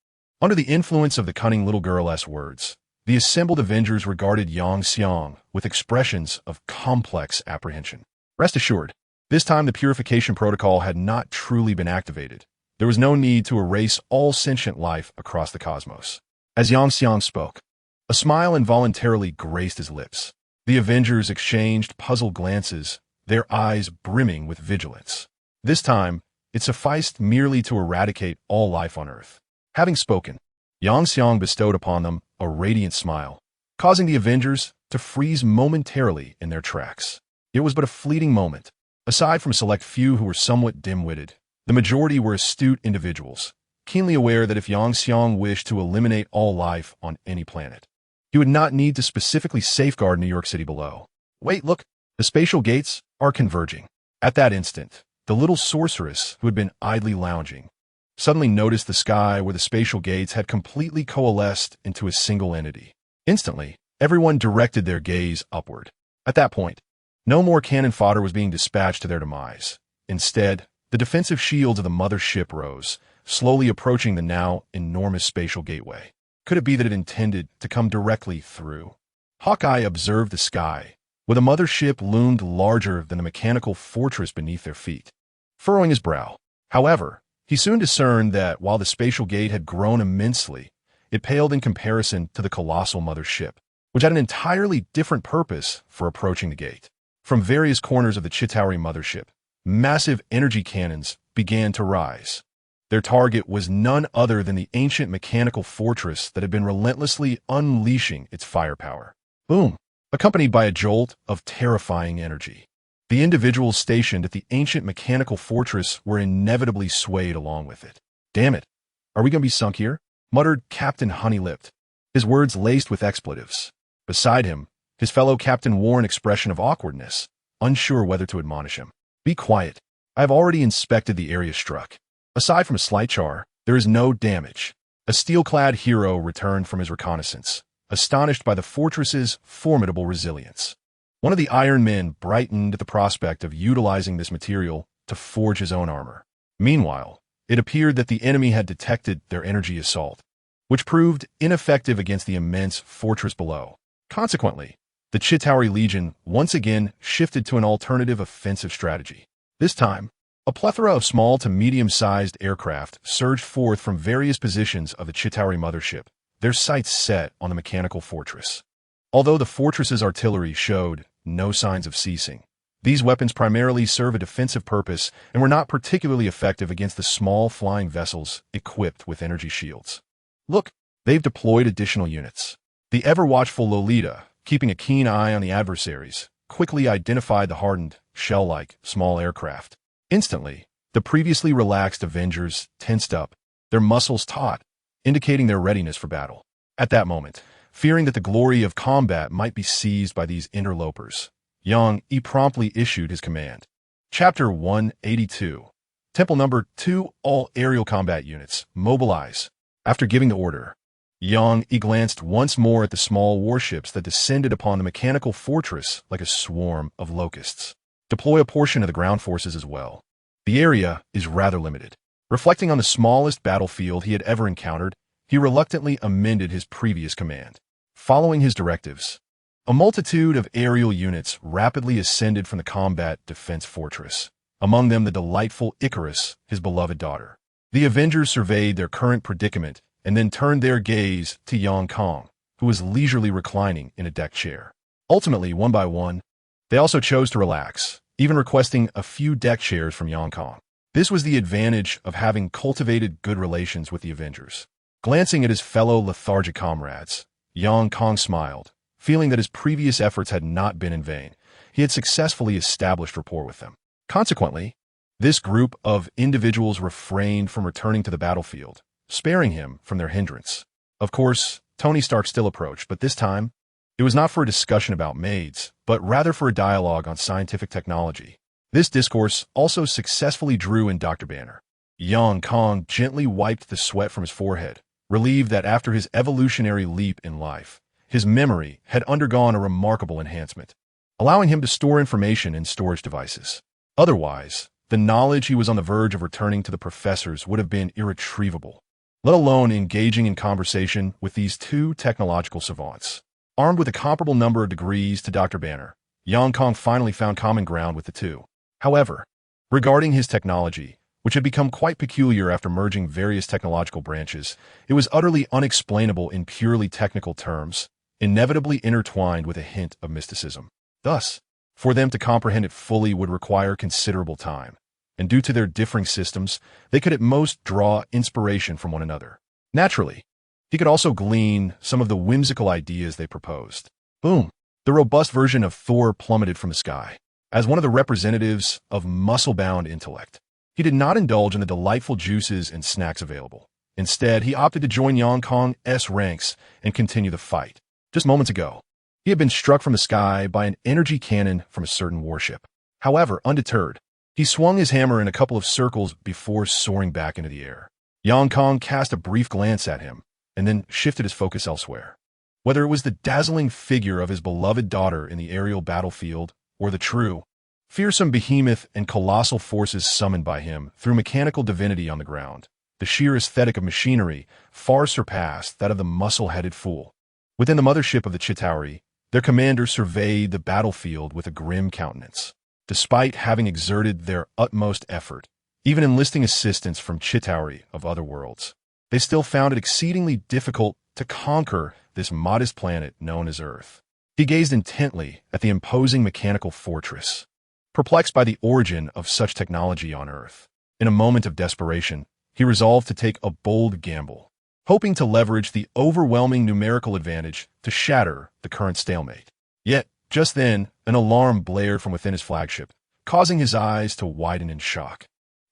Under the influence of the cunning little girl's words, the assembled Avengers regarded Yang Xiang with expressions of complex apprehension. Rest assured, this time the Purification Protocol had not truly been activated. There was no need to erase all sentient life across the cosmos. As Yang Xiang spoke, a smile involuntarily graced his lips. The Avengers exchanged puzzled glances, their eyes brimming with vigilance. This time, it sufficed merely to eradicate all life on Earth. Having spoken, Yang Xiang bestowed upon them a radiant smile, causing the Avengers to freeze momentarily in their tracks. It was but a fleeting moment. Aside from a select few who were somewhat dim-witted, the majority were astute individuals, keenly aware that if Yang Xiang wished to eliminate all life on any planet, he would not need to specifically safeguard New York City below. Wait, look, the spatial gates are converging. At that instant, the little sorceress who had been idly lounging suddenly noticed the sky where the spatial gates had completely coalesced into a single entity. Instantly, everyone directed their gaze upward. At that point, no more cannon fodder was being dispatched to their demise. Instead, the defensive shields of the mother ship rose, slowly approaching the now enormous spatial gateway. Could it be that it intended to come directly through? Hawkeye observed the sky, where the mother ship loomed larger than the mechanical fortress beneath their feet, furrowing his brow. However, he soon discerned that while the spatial gate had grown immensely, it paled in comparison to the colossal mother ship. which had an entirely different purpose for approaching the gate. From various corners of the Chitauri mothership, massive energy cannons began to rise. Their target was none other than the ancient mechanical fortress that had been relentlessly unleashing its firepower. Boom! Accompanied by a jolt of terrifying energy. The individuals stationed at the ancient mechanical fortress were inevitably swayed along with it. "Damn it! Are we going to be sunk here?" muttered Captain Honeylipped, his words laced with expletives. Beside him, his fellow captain wore an expression of awkwardness, unsure whether to admonish him. "Be quiet. I have already inspected the area struck. Aside from a slight char, there is no damage." A steel-clad hero returned from his reconnaissance, astonished by the fortress's formidable resilience. One of the Iron Men brightened at the prospect of utilizing this material to forge his own armor. Meanwhile, it appeared that the enemy had detected their energy assault, which proved ineffective against the immense fortress below. Consequently, the Chitauri Legion once again shifted to an alternative offensive strategy. This time, a plethora of small to medium-sized aircraft surged forth from various positions of the Chitauri mothership, their sights set on the mechanical fortress. Although the fortress's artillery showed no signs of ceasing, these weapons primarily serve a defensive purpose and were not particularly effective against the small flying vessels equipped with energy shields. "Look, they've deployed additional units." The ever-watchful Lolita, keeping a keen eye on the adversaries, quickly identified the hardened, shell-like, small aircraft. Instantly, the previously relaxed Avengers tensed up, their muscles taut, indicating their readiness for battle. At that moment, fearing that the glory of combat might be seized by these interlopers, Guang promptly issued his command. Chapter 182. Temple Number 2, all aerial combat units, mobilize. After giving the order, Guang glanced once more at the small warships that descended upon the mechanical fortress like a swarm of locusts. Deploy a portion of the ground forces as well. The area is rather limited. Reflecting on the smallest battlefield he had ever encountered, he reluctantly amended his previous command. Following his directives, a multitude of aerial units rapidly ascended from the combat defense fortress, among them the delightful Icarus, his beloved daughter. The Avengers surveyed their current predicament and then turned their gaze to Guang, who was leisurely reclining in a deck chair. Ultimately, one by one, they also chose to relax, even requesting a few deck chairs from Guang. This was the advantage of having cultivated good relations with the Avengers. Glancing at his fellow lethargic comrades, Guang smiled, feeling that his previous efforts had not been in vain. He had successfully established rapport with them. Consequently, this group of individuals refrained from returning to the battlefield, sparing him from their hindrance. Of course, Tony Stark still approached, but this time, it was not for a discussion about maids, but rather for a dialogue on scientific technology. This discourse also successfully drew in Dr. Banner. Guang gently wiped the sweat from his forehead, relieved that after his evolutionary leap in life, his memory had undergone a remarkable enhancement, allowing him to store information in storage devices. Otherwise, the knowledge he was on the verge of returning to the professors would have been irretrievable, let alone engaging in conversation with these two technological savants. Armed with a comparable number of degrees to Dr. Banner, Guang finally found common ground with the two. However, regarding his technology, which had become quite peculiar after merging various technological branches, it was utterly unexplainable in purely technical terms, inevitably intertwined with a hint of mysticism. Thus, for them to comprehend it fully would require considerable time, and due to their differing systems, they could at most draw inspiration from one another. Naturally, he could also glean some of the whimsical ideas they proposed. Boom! The robust version of Thor plummeted from the sky. As one of the representatives of muscle-bound intellect, he did not indulge in the delightful juices and snacks available. Instead, he opted to join Guang's ranks and continue the fight. Just moments ago, he had been struck from the sky by an energy cannon from a certain warship. However, undeterred, he swung his hammer in a couple of circles before soaring back into the air. Guang cast a brief glance at him, and then shifted his focus elsewhere. Whether it was the dazzling figure of his beloved daughter in the aerial battlefield, or the true, fearsome behemoth and colossal forces summoned by him through mechanical divinity on the ground, the sheer aesthetic of machinery far surpassed that of the muscle-headed fool. Within the mothership of the Chitauri, their commander surveyed the battlefield with a grim countenance. Despite having exerted their utmost effort, even enlisting assistance from Chitauri of other worlds, they still found it exceedingly difficult to conquer this modest planet known as Earth. He gazed intently at the imposing mechanical fortress, perplexed by the origin of such technology on Earth. In a moment of desperation, he resolved to take a bold gamble, hoping to leverage the overwhelming numerical advantage to shatter the current stalemate. Yet, just then, an alarm blared from within his flagship, causing his eyes to widen in shock.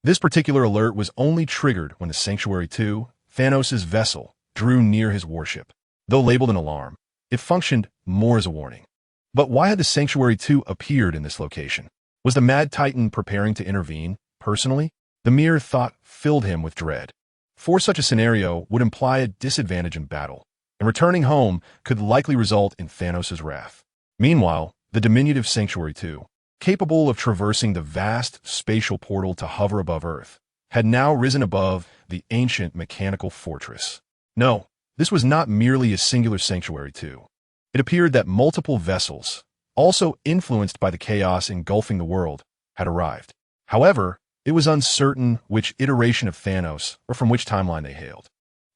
This particular alert was only triggered when the Sanctuary 2, Thanos' vessel, drew near his warship. Though labeled an alarm, it functioned more as a warning. But why had the Sanctuary 2 appeared in this location? Was the Mad Titan preparing to intervene, personally? The mere thought filled him with dread. For such a scenario would imply a disadvantage in battle, and returning home could likely result in Thanos' wrath. Meanwhile, the diminutive Sanctuary 2, capable of traversing the vast spatial portal to hover above Earth, had now risen above the ancient mechanical fortress. No, this was not merely a singular Sanctuary 2. It appeared that multiple vessels, also influenced by the chaos engulfing the world, had arrived. However, it was uncertain which iteration of Thanos or from which timeline they hailed.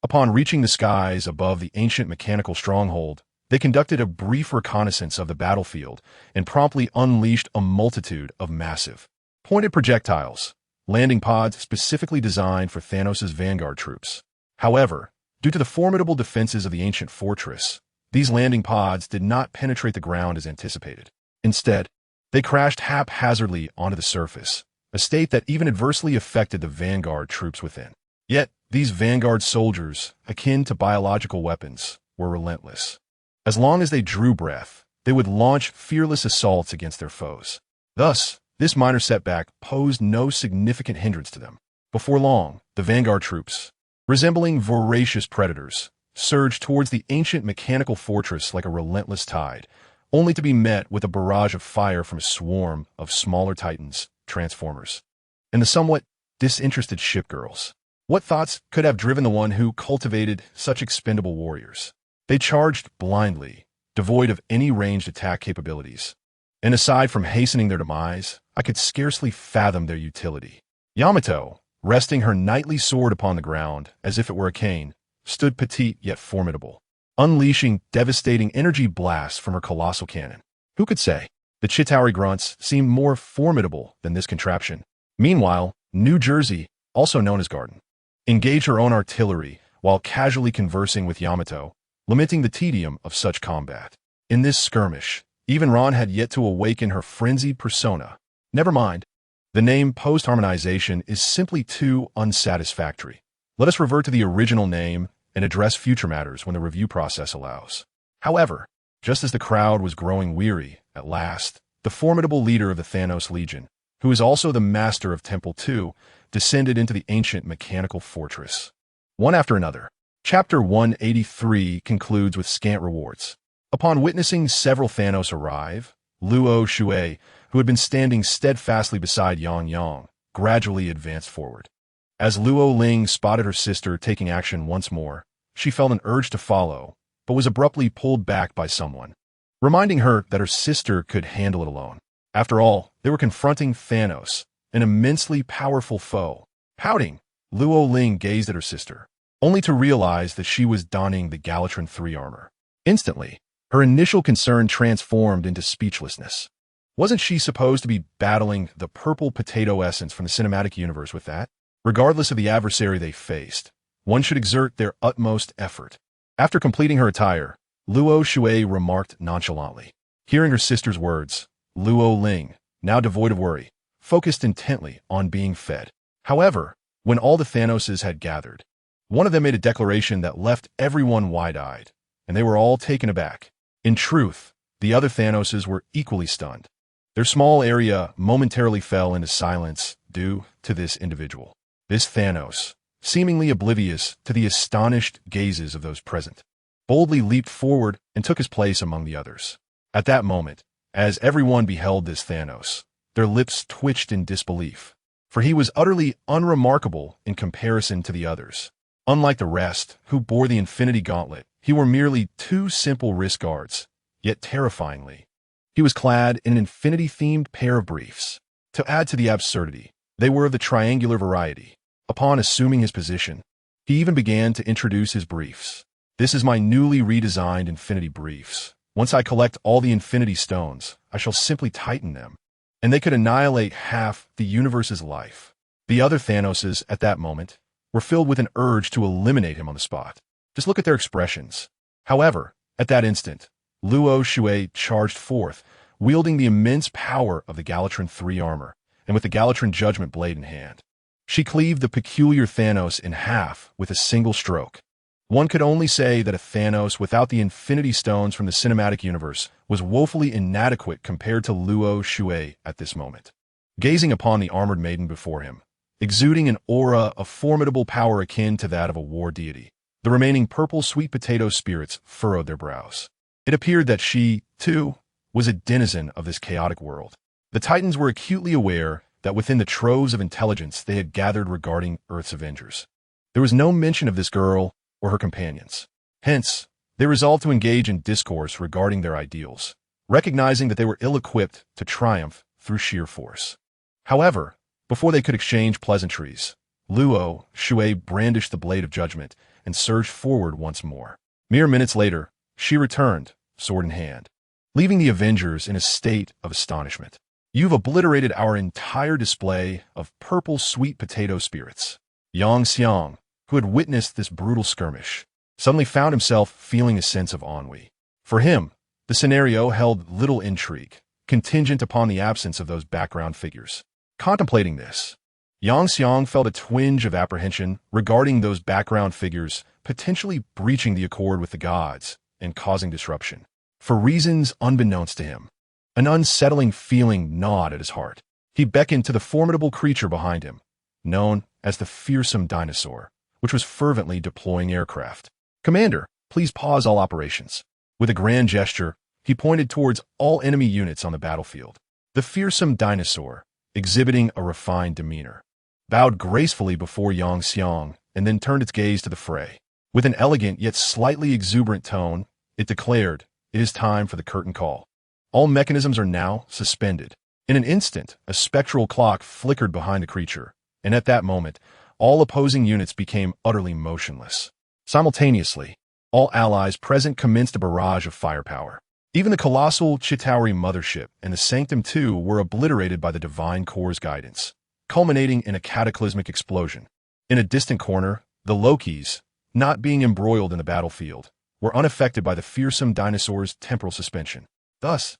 Upon reaching the skies above the ancient mechanical stronghold, they conducted a brief reconnaissance of the battlefield and promptly unleashed a multitude of massive, pointed projectiles, landing pods specifically designed for Thanos' vanguard troops. However, due to the formidable defenses of the ancient fortress, these landing pods did not penetrate the ground as anticipated. Instead, they crashed haphazardly onto the surface, a state that even adversely affected the vanguard troops within. Yet, these vanguard soldiers, akin to biological weapons, were relentless. As long as they drew breath, they would launch fearless assaults against their foes. Thus, this minor setback posed no significant hindrance to them. Before long, the vanguard troops, resembling voracious predators, surged towards the ancient mechanical fortress like a relentless tide, only to be met with a barrage of fire from a swarm of smaller titans, transformers, and the somewhat disinterested shipgirls. What thoughts could have driven the one who cultivated such expendable warriors? They charged blindly, devoid of any ranged attack capabilities. And aside from hastening their demise, I could scarcely fathom their utility. Yamato, resting her knightly sword upon the ground as if it were a cane, stood petite yet formidable, unleashing devastating energy blasts from her colossal cannon. Who could say? The Chitauri grunts seemed more formidable than this contraption. Meanwhile, New Jersey, also known as Garden, engaged her own artillery while casually conversing with Yamato, lamenting the tedium of such combat. In this skirmish, even Ron had yet to awaken her frenzied persona. Never mind. The name post-harmonization is simply too unsatisfactory. Let us revert to the original name and address future matters when the review process allows. However, just as the crowd was growing weary, at last, the formidable leader of the Thanos Legion, who is also the master of Temple 2, descended into the ancient mechanical fortress. One after another, Chapter 183 concludes with scant rewards. Upon witnessing several Thanos arrive, Luo Shui, who had been standing steadfastly beside Yang Yang, gradually advanced forward. As Luo Ling spotted her sister taking action once more, she felt an urge to follow, but was abruptly pulled back by someone, reminding her that her sister could handle it alone. After all, they were confronting Thanos, an immensely powerful foe. Pouting, Luo Ling gazed at her sister, only to realize that she was donning the Galatron 3 armor. Instantly, her initial concern transformed into speechlessness. Wasn't she supposed to be battling the purple potato essence from the cinematic universe with that? Regardless of the adversary they faced, one should exert their utmost effort. After completing her attire, Luo Shui remarked nonchalantly. Hearing her sister's words, Luo Ling, now devoid of worry, focused intently on being fed. However, when all the Thanoses had gathered, one of them made a declaration that left everyone wide-eyed, and they were all taken aback. In truth, the other Thanoses were equally stunned. Their small area momentarily fell into silence due to this individual. This Thanos, seemingly oblivious to the astonished gazes of those present, boldly leaped forward and took his place among the others. At that moment, as everyone beheld this Thanos, their lips twitched in disbelief, for he was utterly unremarkable in comparison to the others. Unlike the rest, who bore the Infinity Gauntlet, he wore merely 2 simple wrist guards, yet terrifyingly. He was clad in an Infinity-themed pair of briefs. To add to the absurdity, they were of the triangular variety. Upon assuming his position, he even began to introduce his briefs, This is my newly redesigned Infinity Briefs. Once I collect all the Infinity Stones, I shall simply tighten them, and they could annihilate half the universe's life. The other Thanoses, at that moment, were filled with an urge to eliminate him on the spot. Just look at their expressions. However, at that instant, Luo Shui charged forth, wielding the immense power of the Galatron 3 armor, and with the Galatron Judgment Blade in hand. She cleaved the peculiar Thanos in half with a single stroke. One could only say that a Thanos without the Infinity Stones from the cinematic universe was woefully inadequate compared to Luo Shui at this moment. Gazing upon the armored maiden before him, exuding an aura of formidable power akin to that of a war deity, the remaining purple sweet potato spirits furrowed their brows. It appeared that she, too, was a denizen of this chaotic world. The Titans were acutely aware that within the troves of intelligence they had gathered regarding Earth's Avengers, there was no mention of this girl or her companions. Hence, they resolved to engage in discourse regarding their ideals, recognizing that they were ill-equipped to triumph through sheer force. However, before they could exchange pleasantries, Luo Shui brandished the Blade of Judgment and surged forward once more. Mere minutes later, she returned, sword in hand, leaving the Avengers in a state of astonishment. You've obliterated our entire display of purple sweet potato spirits. Yang Xiang, who had witnessed this brutal skirmish, suddenly found himself feeling a sense of ennui. For him, the scenario held little intrigue, contingent upon the absence of those background figures. Contemplating this, Yang Xiang felt a twinge of apprehension regarding those background figures potentially breaching the accord with the gods and causing disruption. For reasons unbeknownst to him, an unsettling feeling gnawed at his heart. He beckoned to the formidable creature behind him, known as the fearsome dinosaur, which was fervently deploying aircraft. "Commander, please pause all operations." With a grand gesture, he pointed towards all enemy units on the battlefield. The fearsome dinosaur, exhibiting a refined demeanor, bowed gracefully before Yang Xiang and then turned its gaze to the fray. With an elegant yet slightly exuberant tone, it declared, "It is time for the curtain call. All mechanisms are now suspended." In an instant, a spectral clock flickered behind the creature, and at that moment, all opposing units became utterly motionless. Simultaneously, all allies present commenced a barrage of firepower. Even the colossal Chitauri mothership and the Sanctum II were obliterated by the Divine Core's guidance, culminating in a cataclysmic explosion. In a distant corner, the Lokis, not being embroiled in the battlefield, were unaffected by the fearsome dinosaur's temporal suspension. Thus,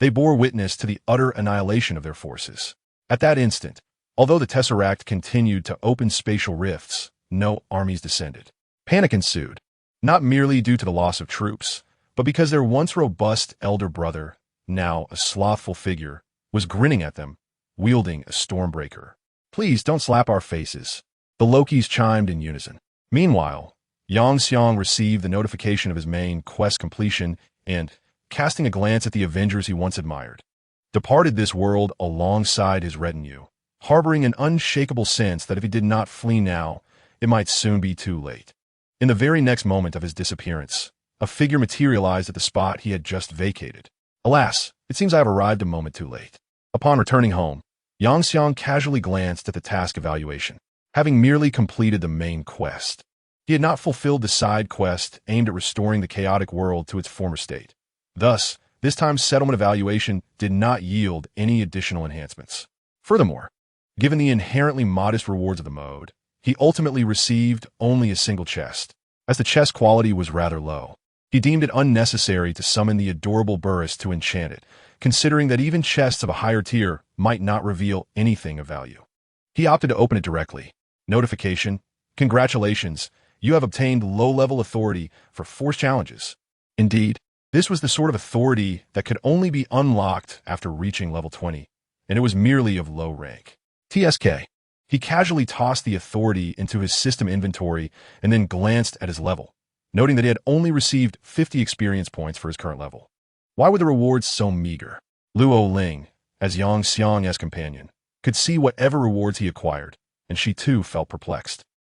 they bore witness to the utter annihilation of their forces. At that instant, although the Tesseract continued to open spatial rifts, no armies descended. Panic ensued, not merely due to the loss of troops, but because their once robust elder brother, now a slothful figure, was grinning at them, wielding a stormbreaker. "Please don't slap our faces," the Lokis chimed in unison. Meanwhile, Yang Xiang received the notification of his main quest completion and, casting a glance at the Avengers he once admired, departed this world alongside his retinue, harboring an unshakable sense that if he did not flee now, it might soon be too late. In the very next moment of his disappearance, a figure materialized at the spot he had just vacated. "Alas, it seems I have arrived a moment too late." Upon returning home, Yang Xiang casually glanced at the task evaluation, having merely completed the main quest. He had not fulfilled the side quest aimed at restoring the chaotic world to its former state. Thus, this time's settlement evaluation did not yield any additional enhancements. Furthermore, given the inherently modest rewards of the mode, he ultimately received only a single chest. As the chest quality was rather low, he deemed it unnecessary to summon the adorable Burris to enchant it, considering that even chests of a higher tier might not reveal anything of value. He opted to open it directly. Notification: "Congratulations, you have obtained low-level authority for force challenges." Indeed, this was the sort of authority that could only be unlocked after reaching level 20, and it was merely of low rank. TSK. He casually tossed the authority into his system inventory and then glanced at his level, noting that he had only received 50 experience points for his current level. Why were the rewards so meager? Luo Ling, as Yang Xiang as companion, could see whatever rewards he acquired, and she too felt perplexed.